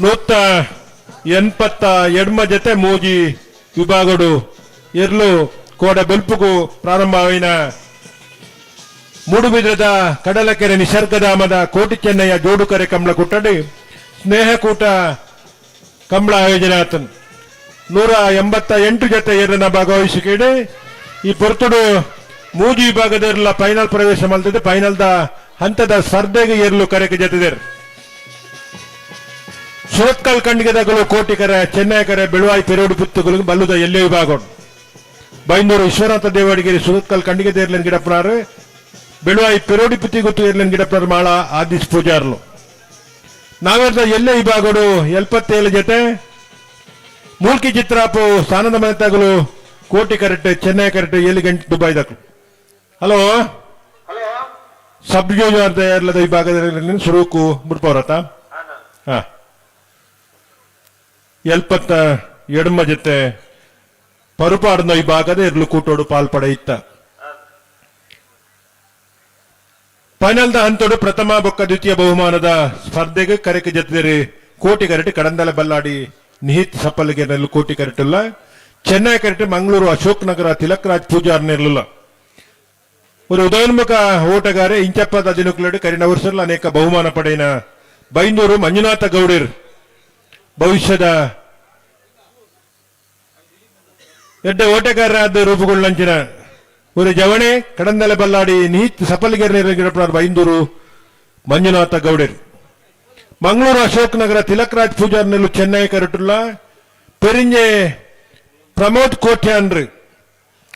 ನೂತ 82 ಜತೆ ಮೋಜಿ ವಿಭಾಗಡು ಎರ್ಲು ಕೋಡ ಬೆಲ್ಪುಗೂ ಪ್ರಾರಂಭವಾಯಿನ ಮೂಡುಬಿದ್ರದ ಕಡಲಕೆರೆ ನಿಸರ್ಗಧಾಮದ ಕೋಟಿ ಚೆನ್ನಯ್ಯ ಜೋಡುಕರೆ ಕಂಬಳ ಕುಟ್ಟಡಿ ಸ್ನೇಹಕೂಟ ಕಂಬಳ ಆಯೋಜನಾತನ್ 188 ಜತೆ ಏರನ ಭಾಗವಹಿಸಿಕೆಡೆ ಈ ಪೊರ್ತುಡು ಮೂಜಿ ವಿಭಾಗದಲ್ಲ ಫೈನಲ್ ಪ್ರವೇಶ ಮಲ್ತದೆ ಫೈನಲ್ದ ಹಂತದ ಸ್ಪರ್ಧೆಗೆ ಏರಲು ಕರೆಗೆ ಜತೆದೇರು ಸುರತ್ಕಲ್ ಕಂಡಿಗೆದಗಳು ಕೋಟಿ ಕರೆ ಚೆನ್ನೈ ಕರೆ ಬೆಳುವಾಯಿ ಪೆರೋಡು ಪುತ್ತುಗಳಿಗೆ ಬಲ್ಲುದ ಎಲ್ಲೇ ವಿಭಾಗ ಬೈಂದೂರು ವಿಶ್ವನಾಥ ದೇವಾಡಿಗೆರೆ ಸುರತ್ಕಲ್ ಕಂಡಿಗೆ ಏರ್ಲೆನ್ ಗಿಡಪ್ಪನಾರು ಬೆಳುವಾಯಿ ಪೆರೋಡಿ ಪುತ್ತಿ ಗೊತ್ತು ಏರ್ಲೆನ್ ಗಿಡಪ್ಪನಾರು ಮಾಳ ಆದಿಸ್ ಪೂಜಾರ್ಲು ನಾವೆರ್ದ ಎಲ್ಲೇ ವಿಭಾಗಗಳು 77 ಜತೆ ಮೂಲ್ಕಿ ಚಿತ್ರಾಪು ಸ್ಥಾನದ ಮನೆತಗಳು ಕೋಟಿ ಕರೆಕ್ಟ್ ಚೆನ್ನೈ ಕರೆಕ್ಟ್ 7 ಗಂಟೆ ದುಬೈದಕ್ಲು ಹಲೋ ಸಬ್ ಡಿವಿಷನ್ ಏರ್ಲದ ವಿಭಾಗದಲ್ಲಿ ಸುರೂಕು ಮುಡ್ಪವ್ರತ ಹಾ 72 ಜತೆ ಪರುಪಾಡಿನ ವಿಭಾಗದ ಇರ್ಲು ಕೂಟೋಡು ಪಾಲ್ಪಡೆಯಿತ್ತ ಫೈನಲ್ದ ಹಂತೋಡು ಪ್ರಥಮ ಬೊಕ್ಕ ದ್ವಿತೀಯ ಬಹುಮಾನದ ಸ್ಪರ್ಧೆಗೆ ಕರೆಕೆ ಜತೆರಿ ಕೋಟಿ ಕರೆಟ್ ಕಡಂದಲೆ ಬಲ್ಲಾಡಿ ನಿಹಿತ್ ಸಪ್ಪಲಿಗೆ ನೆರಳು ಕೋಟಿ ಕರೆಟ್ ಇಲ್ಲ ಚೆನ್ನೈ ಕರೆಟ್ ಮಂಗಳೂರು ಅಶೋಕ್ ನಗರ ತಿಲಕ್ ರಾಜ್ ಪೂಜಾರ್ ನೆರಳಿಲ್ಲ ഒരു ഉദയോന്മുഖ ഓട്ടക്കാരെ ಇಂಚಪ್ಪ ದಿನಕುಲಡಿ ಕರಿನ ವರ್ಷದಲ್ಲಿ ಅನೇಕ ಬಹುಮಾನ ಪಡೆಯಿನ ಬೈಂದೂರು ಮಂಜುನಾಥ ಗೌಡರ್ ಭವಿಷ್ಯದ ಎಡ್ಡ ಓಟಗಾರರಾದ ರೂಪುಗೊಳ್ಳಂಚಿನ ഒരു ಜವಣೆ ಕಡಂದಲೆ ಬಲ್ಲಾಡಿ ನೀತ್ ಸಫಲಿಗೆರೆ ಬೈಂದೂರು ಮಂಜುನಾಥ ಗೌಡರ್ ಮಂಗಳೂರು ಅಶೋಕ್ ನಗರ ತಿಲಕ್ ರಾಜ್ ಪೂಜಾರ್ ನೆಲ್ಲು ಚೆನ್ನೈ ಕರೆಟುಲ್ಲ ಪೆರಿಂಜೆ ಪ್ರಮೋದ್ ಕೋಟ್ಯಾನ್ರು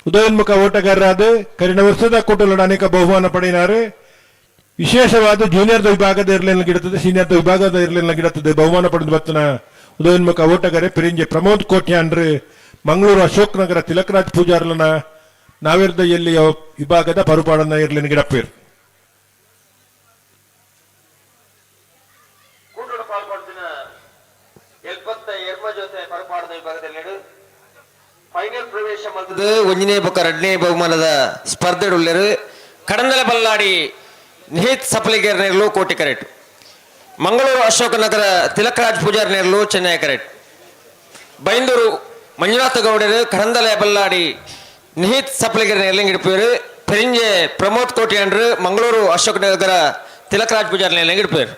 ಉದಯೋನ್ಮುಖ ಓಟಗಾರರಾದ ಕರಿನ ವರ್ಷದ ಕೂಟಲಡ ಅನೇಕ ಬಹುಮಾನ ಪಡೆಯಿನಾರು ವಿಶೇಷವಾದ ಜೂನಿಯರ್ದ ವಿಭಾಗದ ಇರ್ಲೆನ್ ಗಿಡುತ್ತದೆ ಸೀನಿಯರ್ದ ವಿಭಾಗದ ಇರ್ಲೆನ್ ಗಿಡುತ್ತದೆ ಬಹುಮಾನ ಪಡೆದು ಬರ್ತನ ಉದಯೋನ್ಮುಖ ಓಟಗಾರೆ ಪೆರಿಂಜೆ ಪ್ರಮೋದ್ ಕೋಟ್ಯಾನ್ರು ಮಂಗಳೂರು ಅಶೋಕ್ ನಗರ ತಿಲಕ್ ರಾಜ್ ಪೂಜಾರ್ಲನ ನಾವೆರ್ದ ಎಲ್ಲಿ ವಿಭಾಗದ ಪರುಪಾಡನ್ನ ಇರ್ಲೆನ್ ಗಿಡಪ್ಪೇರು ಒಂಜನೇ ಬೊಕ್ಕ 2ನೇ ಬಹುಮಾನದ ಸ್ಪರ್ಧೆಡುಲ್ಲೆರು ಕಡಂದಲೆ ಬಲ್ಲಾಡಿ ನಿಹಿತ್ ಸಫಲಿಗೆರ್ ನೆರಳು ಕೋಟಿ ಕರೆಟ್ ಮಂಗಳೂರು ಅಶೋಕ ನಗರ ತಿಲಕ್ ರಾಜ್ ಪೂಜಾರ್ ನೆರಳು ಚೆನ್ನೈ ಕರೆಟ್ ಬೈಂದೂರು ಮಂಜುನಾಥ ಗೌಡರು ಕಡಂದಲೆ ಬಲ್ಲಾಡಿ ನಿಹಿತ್ ಸಫಲಿಗೆರ್ ನೆರಳಿಂಗಿಡ್ಪೇರು ಪೆರಿಂಜೆ ಪ್ರಮೋದ್ ಕೋಟ್ಯಾನ್ರು ಮಂಗಳೂರು ಅಶೋಕ ನಗರ ತಿಲಕ್ ರಾಜ್ ಪೂಜಾರ್ ನೆರಳಿಂಗಿಡ್ಪೇರು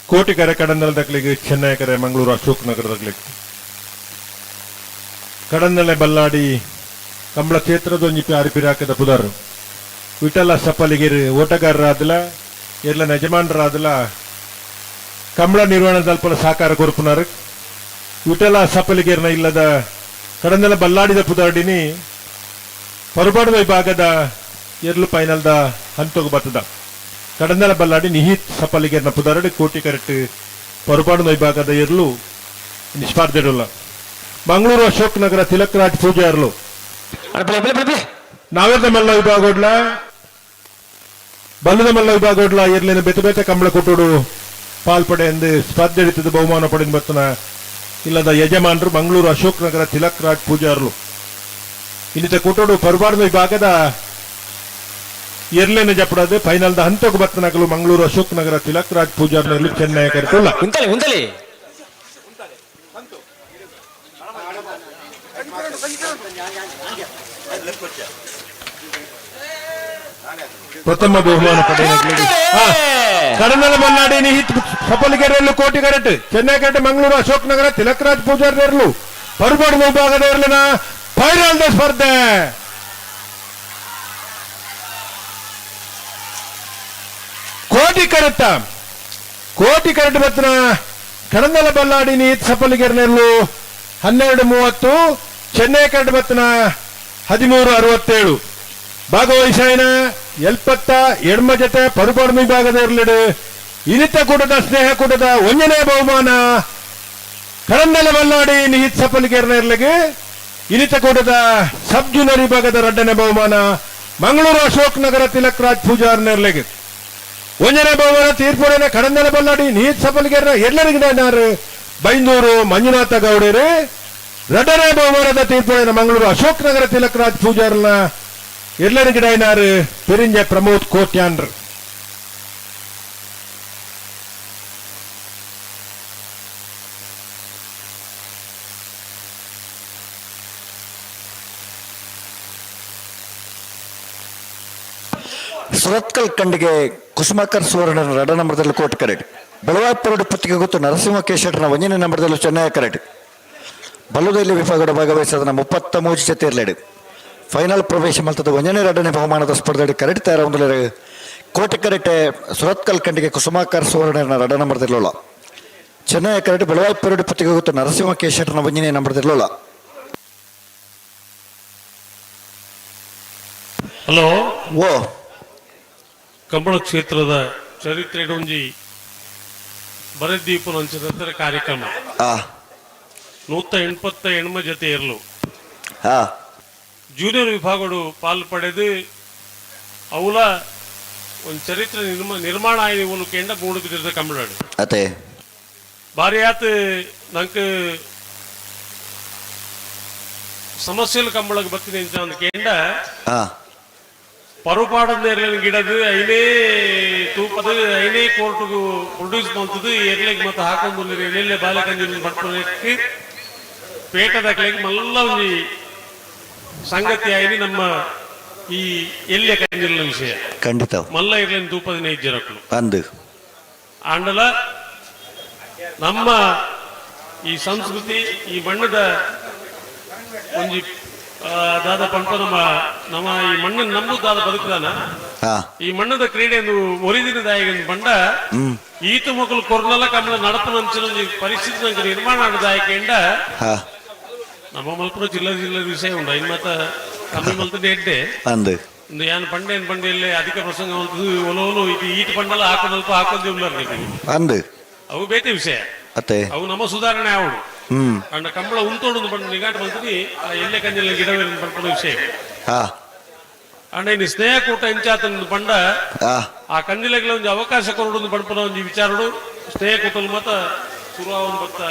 ಕೋಟಿ ಕರೆ ಕಡಂದಲೆ ದಕ್ಲಿಗೆ ಚೆನ್ನೈ ಕರೆ ಮಂಗಳೂರು ಅಶೋಕ್ ನಗರ ದಕ್ಲಿಗೆ ಕಡಂದಲೆ ಬಲ್ಲಾಡಿ ಕಂಬಳ ಕ್ಷೇತ್ರದ ಆರಿಪಿರಾಕದ ಪುದರ್ ವಿಠಲ ಸಪ್ಪಲಿಗೆರು ಓಟಗಾರರಾದಲ ಎಲ್ಲ ಯಜಮಾನರಾದಲ ಕಂಬಳ ನಿರ್ವಹಣೆ ದಲ್ಪಲ ಸಹಕಾರ ಕೊರ್ಪುನಾರು ವಿಠಲ ಸಪ್ಪಲಿಗೆರ್ನ ಇಲ್ಲದ ಕಡಂದಲೆ ಬಲ್ಲಾಡಿದ ಪುದಾಡಿನಿ ಪರುಪಾಡದ ವಿಭಾಗದ ಎರ್ಲು ಫೈನಲ್ದ ಹಂತೋಗು ಬರ್ತದ ಕಡಂದಲೆ ಬಲ್ಲಾಡಿ ನಿಹಿತ್ ಸಪ್ಪಲಿಗೆರ್ನ ಪುದಾರಡಿ ಕೋಟಿ ಕರೆಕ್ಟ್ ಪರುಪಾಡದ ವಿಭಾಗದ ಎರ್ಲು ಸ್ಪರ್ಧೆಡುಲ್ಲ ಮಂಗಳೂರು ಅಶೋಕ್ ನಗರ ತಿಲಕ್ ರಾಜ್ ಪೂಜಾರ್ಲು ನಾವೆರ್ದ ಮಲ್ಲ ವಿಭಾಗೋಡ್ಲ ಬಲ್ಲದ ಮಲ್ಲ ವಿಭಾಗೋಡ್ಲ ಇರ್ಲಿನ ಬೆತ್ತ ಬೆತ್ತ ಕಂಬಳ ಕೊಟ್ಟೋಡು ಪಾಲ್ಪಡೆ ಎಂದು ಸ್ಪರ್ಧೆ ಹಿಡಿತದ ಬಹುಮಾನ ಪಡೆದು ಬರ್ತನ ಇಲ್ಲದ ಯಜಮಾನರು ಮಂಗಳೂರು ಅಶೋಕ್ ನಗರ ತಿಲಕ್ ರಾಜ್ ಪೂಜಾರ್ಲು ಇನ್ನಿತ ಕೊಟ್ಟೋಡು ಪರುಪಾಡದ ವಿಭಾಗದ ಎರ್ಲೆನ ಜಪಡದೆ ಫೈನಲ್ದ ಹಂತಕ್ಕೆ ಬರ್ತನಕಲು ಮಂಗಳೂರು ಅಶೋಕ್ ನಗರ ತಿಲಕ್ ರಾಜ್ ಪೂಜಾರ್ನಲ್ಲಿ ಚೆನ್ನೈ ಕರೆಟುಲ್ಲ ಪ್ರಥಮ ಬಹುಮಾನ ಪಡೆಯಲು ಕಡನಲ ಬಲ್ಲಾಡಿ ನಿಹಿತ್ ಸಫಲಗೆರೆಯಲ್ಲೂ ಕೋಟಿ ಕರೆಟ್ ಚೆನ್ನೈ ಕರೆಟ್ ಮಂಗಳೂರು ಅಶೋಕ್ ನಗರ ತಿಲಕರಾಜ್ ಪೂಜಾರಿಯರ್ಲು ಪರ್ಬಡ್ ವಿಭಾಗದವರ್ಲಿನ ಫೈನಲ್ ಸ್ಪರ್ಧೆ ಕೋಟಿ ಕರೆಟ್ ಬತ್ತಿನ ಕಡನಲ ಬಲ್ಲಾಡಿ ನಿಹಿತ್ ಸಫಲಗೆರೆಯಲ್ಲೂ 12:30 ಚೆನ್ನೈ ಕರೆಟ್ ಬತ್ತಿನ 13:67 ಭಾಗವಹಿಸಾಯಿನ ಎಲ್ಪತ್ತ ಎಡ್ಮ ಜೊತೆ ಪರುಪಾಡು ವಿಭಾಗದವರ್ಲಿಡು ಇನಿತ ಕೂಟದ ಸ್ನೇಹ ಕೂಟದ 1ನೇ ಬಹುಮಾನ ಕಡಂದಲ ಬಲ್ಲಾಡಿ ನಿಹಿತ್ ಸಫಲಗೆರೆಯರ್ಲಿಗೆ ಇನಿತ ಕೂಟದ ಸಬ್ ಜೂನಿಯರ್ ವಿಭಾಗದ 2ನೇ ಬಹುಮಾನ ಮಂಗಳೂರು ಅಶೋಕ್ ನಗರ ತಿಲಕ್ ರಾಜ್ ಪೂಜಾರ್ನರ್ಲಿಗೆ 1ನೇ ಬಹುಮಾನ ತೀರ್ಪುಡಿನ ಕಡಂದಲ ಬಲ್ಲಾಡಿ ನಿಹಿತ್ ಸಫಲಗೆರೆ ಎಲ್ಲರಿಗಿದ್ದಾರೆ ಬೈಂದೂರು ಮಂಜುನಾಥ ಗೌಡರು 2ನೇ ಬಹುಮಾನದ ತೀರ್ಪುಡಿನ ಮಂಗಳೂರು ಅಶೋಕ್ ನಗರ ತಿಲಕ್ ರಾಜ್ ಪೂಜಾರ್ನ ಎಲ್ಲರಿಗಿಡಾಯಿನಾರು ಪೆರಿಂಜ ಪ್ರಮೋದ್ ಕೋಟ್ಯಾನ್ರು ಸುರತ್ಕಲ್ ಕಂಡಿಗೆ ಕುಸುಮಾಕರ್ ಸುವರ್ಣ 2 ನಂಬರ್ದಲ್ಲಿ ಕೋಟ್ ಕರೆಟ್ ಬೆಳವಾಪುರಡು ಪತ್ತಿಗೆ ಗೊತ್ತು ನರಸಿಂಹ ಕೇಶಟನ 1ನೇ ನಂಬರ್ದಲ್ಲಿ ಚೆನ್ನೈ ಕರೆಟ್ ಬಲ್ಲುದಲ್ಲಿ ವಿಭಾಗದ ಭಾಗವಹಿಸದನ 33 ಜೊತೆ ಇರಲೇಡು ಫೈನಲ್ ಪ್ರವೇಶ ಮಲ್ತದ 1ನೇ 2ನೇ ಬಹುಮಾನದ ಸ್ಪರ್ಧೆಯಲ್ಲಿ ಕರೆಟ್ ತಯಾರ ಒಂದು ಕೋಟೆ ಕರೆಟ್ ಸುರತ್ಕಲ್ ಕಂಡಿಗೆ ಕುಸುಮಾಕರ್ ಸುವರ್ಣ 2 ನಂಬರ್ದಲ್ಲಿಲ್ಲ ಚೆನ್ನೈ ಕರೆಟ್ ಬೆಳವಾಪುರಡು ಪತ್ತಿಗೆ ಗೊತ್ತು ನರಸಿಂಹ ಕೇಶಟನ 1ನೇ ನಂಬರ್ದಲ್ಲಿಲ್ಲ. ಹಲೋ ಓ ಕಂಬಳ ಕ್ಷೇತ್ರದ ಚರಿತ್ರೆ ಒಂಜಿ ಬರದೀಪನ ಅಂಚದ ಕಾರ್ಯಕ್ರಮ 187 ಜೊತೆ ಇರಲು ಜೂನಿಯರ್ ವಿಭಾಗಗಳು ಪಾಲು ಪಡೆದು ಅವಲ ಒಂದು ಚರಿತ್ರೆ ನಿರ್ಮಾಣ ಆಯ್ತು ಇವನು ಕೆಂಡ ಮೂಡು ಬಿದ್ದಿರ್ತ ಕಂಬಳಾಡು ಅದೇ ಬಾರಿ ಆತ ನಂಗೆ ಸಮಸ್ಯೆಲು ಕಂಬಳಕ್ಕೆ ಬರ್ತೀನಿ ಅಂತ ಒಂದು ಕೆಂಡ ಪರುಪಾಡದ ಗಿಡದು ಐನೇ ತೂಪದ ಐನೇ ಕೋರ್ಟ್ಗೂ ಪ್ರೊಡ್ಯೂಸ್ ಮಾಡ್ತದ್ದು ಎರ್ಲೆಗೆ ಮತ್ತೆ ಹಾಕೊಂಡು ಎಲ್ಲೆಲ್ಲೇ ಬಾಲಕಂಜಿ ಪಡ್ಕೊಳ್ಳಿ ಪೇಟದಾಕ್ಲಿಗೆ ಮಲ್ಲ ಒಂದು ಸಂಗತಿ ಆಯ್ತು ನಮ್ಮ ಈ ಎಲ್ಲೆ ಕಂಜಿನ ವಿಷಯ ಖಂಡಿತ ಮಲ್ಲ ಇರ್ಲೇನು ತೂಪದ ನೈಜ್ಯರಕ್ಕಳು ಅಂದು ಆಂಡಲ ನಮ್ಮ ಈ ಸಂಸ್ಕೃತಿ ಈ ಬಣ್ಣದ ಒಂಜಿ ದಾದ ಪಂಪ ನಮ್ಮ ಈ ಮಣ್ಣಿನ ನಮ್ದು ದಾದ ಬದುಕದಾನ ಈ ಮಣ್ಣದ ಕ್ರೀಡೆಯನ್ನು ಒರಿದಿನದಾಯಕ ಬಂಡ ಈತ ಮಕ್ಕಳು ಕೊರ್ನಲ ಕಮ್ಮಲ ನಡಪನಂಚಿನ ಪರಿಸ್ಥಿತಿ ನಂಗೆ ನಿರ್ಮಾಣ ಆಡದಾಯಕೆಂಡ ನಮ್ಮ ಮಲ್ಪುರ ಜಿಲ್ಲಾ ವಿಷಯ ಉಂಟು ಇನ್ ಮತ್ತ ಕಮ್ಮಿ ಮಲ್ತದೆ ಎಡ್ಡೆ ಒಂದು ಯಾನ್ ಪಂಡೆಯಲ್ಲಿ ಅಧಿಕ ಪ್ರಸಂಗ ಒಲವಲು ಇದು ಈಟ ಪಂಡಲ ಹಾಕೊಂಡಲ್ಪ ಹಾಕೊಂಡಿ ಅವು ಬೇತೆ ವಿಷಯ ಅವು ನಮ್ಮ ಸುಧಾರಣೆ ಅವಳು ಅಂಡ ಕಂಬಳ ಉಂತೋಡು ಬಂದು ನಿಗಾಟ ಬಂತೀನಿ ಎಲ್ಲೆ ಕಂಜಲ್ಲಿ ಗಿಡ ಪಡ್ಕೊಂಡ ವಿಷಯ ಅಂಡ ಇನ್ನು ಸ್ನೇಹ ಕೂಟ ಎಂಚಾತ ಬಂಡ ಆ ಕಂಜಿಲೆಗಳ ಒಂದು ಅವಕಾಶ ಕೊರಡು ಪಡ್ಪನ ಒಂದು ವಿಚಾರಡು ಸ್ನೇಹ ಕೂಟಲ್ ಮತ್ತ ಶುರು ಒಂದು ಬತ್ತ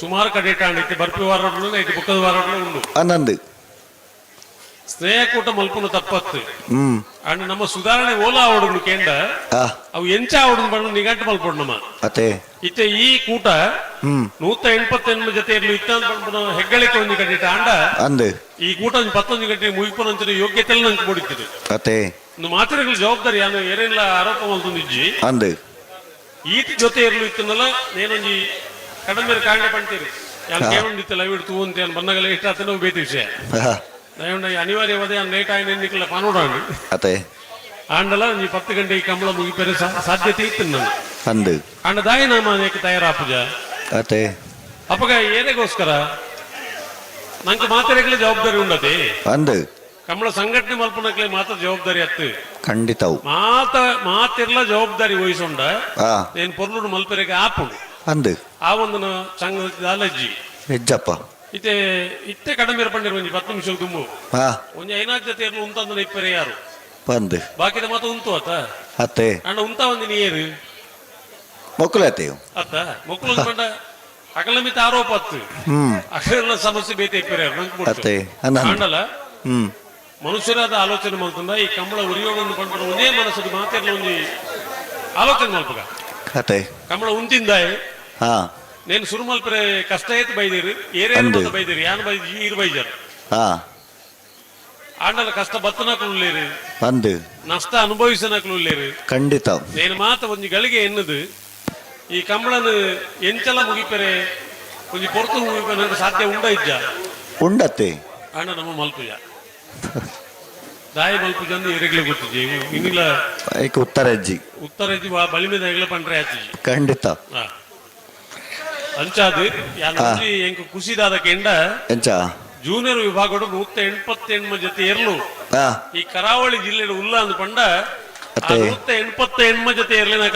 ಸುಮಾರು ಕಡೆ ಇಟ್ಟು ಬರ್ಪಿ ವಾರಗಳು ಐದು ಬುಕ್ಕದ ವಾರಗಳು ಉಂಟು ಸ್ನೇಹ ಕೂಟ ಮಲ್ಪನ ತಪ್ಪತ್ತು ಅಂಡ್ ನಮ್ಮ ಸುಧಾರಣೆ ಓಲಾ ಅವಡುಗಳು ಕೇಂದ್ರ ಅವು ಎಂಚ ಅವಡು ಬಂದು ನಿಗಾಟ ಮಲ್ಪಡು ನಮ್ಮ ಇತ್ತೆ ಈ ಕೂಟ 188 ಜೊತೆ ಇರ್ಲು ಇತ್ತ ಹೆಗ್ಗಳಿಕೆ ಒಂದು ಕಡೆ ಅಂಡ ಈ ಕೂಟ 11 ಗಂಟೆ ಮುಗಿಪನ ಯೋಗ್ಯತೆ ನಂಗೆ ಮೂಡಿತ್ತು ಒಂದು ಮಾತಿರಗಳ ಜವಾಬ್ದಾರಿ ಯಾನು ಏನಿಲ್ಲ ಆರೋಪ ಮಲ್ತೊಂದಿಜ್ಜಿ ಈತ ಜೊತೆ ಇರ್ಲು ಇತ್ತನಲ್ಲ ನೇನೊಂಜಿ ಕಡಿಮೆ ಕಾಂಡೆ ಪಂತೀರಿ ಯಾನು ಕೇಳಿತ್ತು ಲೈವ್ ಇಡ್ತು ಅಂತ ಬಂದಾಗಲ್ಲ ಇಷ್ಟ ಆತನೋ ಬೇತಿ ವಿಷಯ ಅನಿವಾರ್ಯವದೇ ಲೇಟ್ ಆಯ್ತು ಪಾನೋಡಾಂಡು ಆಂಡಲ ನೀ 10 ಗಂಟೆ ಈ ಕಂಬಳ ಮುಗಿಪೇರೆ ಸಾಧ್ಯತೆ ಇತ್ತು ನಾನು ಅಂಡ ದಾಯಿ ನಾಮ ತಯಾರಾಪುಜ ಅಪ್ಪಗ ಏನೆಗೋಸ್ಕರ ನಂಗೆ ಮಾತಾಡಕ್ಲೆ ಜವಾಬ್ದಾರಿ ಉಂಡತೆ ಕಂಬಳ ಸಂಘಟನೆ ಮಲ್ಪನಕ್ಲೆ ಮಾತ್ರ ಜವಾಬ್ದಾರಿ ಅತ್ತು ಖಂಡಿತ ಮಾತಿರ್ಲ ಜವಾಬ್ದಾರಿ ವಹಿಸೊಂಡ ಏನ್ ಪೊರ್ಲುಡು ಮಲ್ಪೆರೆಗೆ ಆಪುಂಡು ಆ ಒಂದು ಸಂಘದ ಅಲಜ್ಜಿ ಹೆಜ್ಜಪ್ಪ ಇತ್ತೆ ಕಡಿಮೆ ಪಂಡಿರು ಒಂಜಿ 10 ನಿಮಿಷ ತುಂಬು ಒಂಜಿ 5 ಜೊತೆ ಉಂತಂದು ಇಪ್ಪರೆ ಯಾರು ಬಾಕಿದ ಮಾತ ಉಂಟು ಅತ್ತ ಅಂಡ ಉಂತ ಒಂದು ನೀರು ಮಕ್ಕಳು ಅತ್ತ ಮಕ್ಕಳು ಪಂಡ ಅಕಲಮಿತ ಆರೋಪ ಅತ್ತು ಅಕ್ಷರ ಸಮಸ್ಯೆ ಬೇತೆ ಇಪ್ಪರೆ ಅಂಡಲ ಮನುಷ್ಯರಾದ ಆಲೋಚನೆ ಮಾಡ್ತಂದ ಈ ಕಂಬಳ ಉರಿಯೋಗನ್ನು ಪಂಡ ಒಂದೇ ಮನಸ್ಸು ಮಾತೆಲ್ಲ ಒಂದು ಆಲೋಚನೆ ಮಲ್ಪಗ ಕಂಬಳ ಉಂತಿಂದಾಯ నేను సురుమల్పరే కష్ట అయితే బయదేరు ఏరేను బయదేరు యాన బయది ఈరు బయజారు ಆಂಡಲ ಕಷ್ಟ ಬತ್ತನಕ್ಲು ಬಂದು ನಷ್ಟ ಅನುಭವಿಸನಕ್ಲು ಖಂಡಿತ నేను ಮಾತ ಒಂಜಿ ಗಳಿಗೆ ಎನ್ನದು ಈ ಕಂಬಳನ ಎಂಚಲ ಮುಗಿಪರೆ ಒಂಜಿ ಪೊರ್ತು ಮುಗಿಪರೆ ಸಾಧ್ಯ ಉಂಡ ಇಜ್ಜ ಉಂಡತ್ತೆ ಆಂಡ ನಮ್ಮ ಮಲ್ಪುಜ ದಾಯ ಮಲ್ಪುಜ ಅಂದ್ರೆ ಇರೆಗ್ಲೆ ಗೊತ್ತಿಜಿ ಇನ್ನಿಲ್ಲ ಈಗ ಉತ್ತರ ಹೆಜ್ಜಿ ಬಳಿ మీద ಎಗ್ಲ ಪಂಡ್ರೆ ಆಚಿ ಖಂಡಿತ ಅಂಚಾದು ಯಾನೊಂಜಿ ಎಂಕ್ ಖುಷಿದಾದ ಕೆಂಡ ಎಂಚ ಜೂನಿಯರ್ ವಿಭಾಗಡು 188 ಜೊತೆ ಇರ್ಲು ಈ ಕರಾವಳಿ ಜಿಲ್ಲೆ ಉಲ್ಲ ಅಂದ್ ಪಂಡ 188 ಜೊತೆ ಇರ್ಲಿನ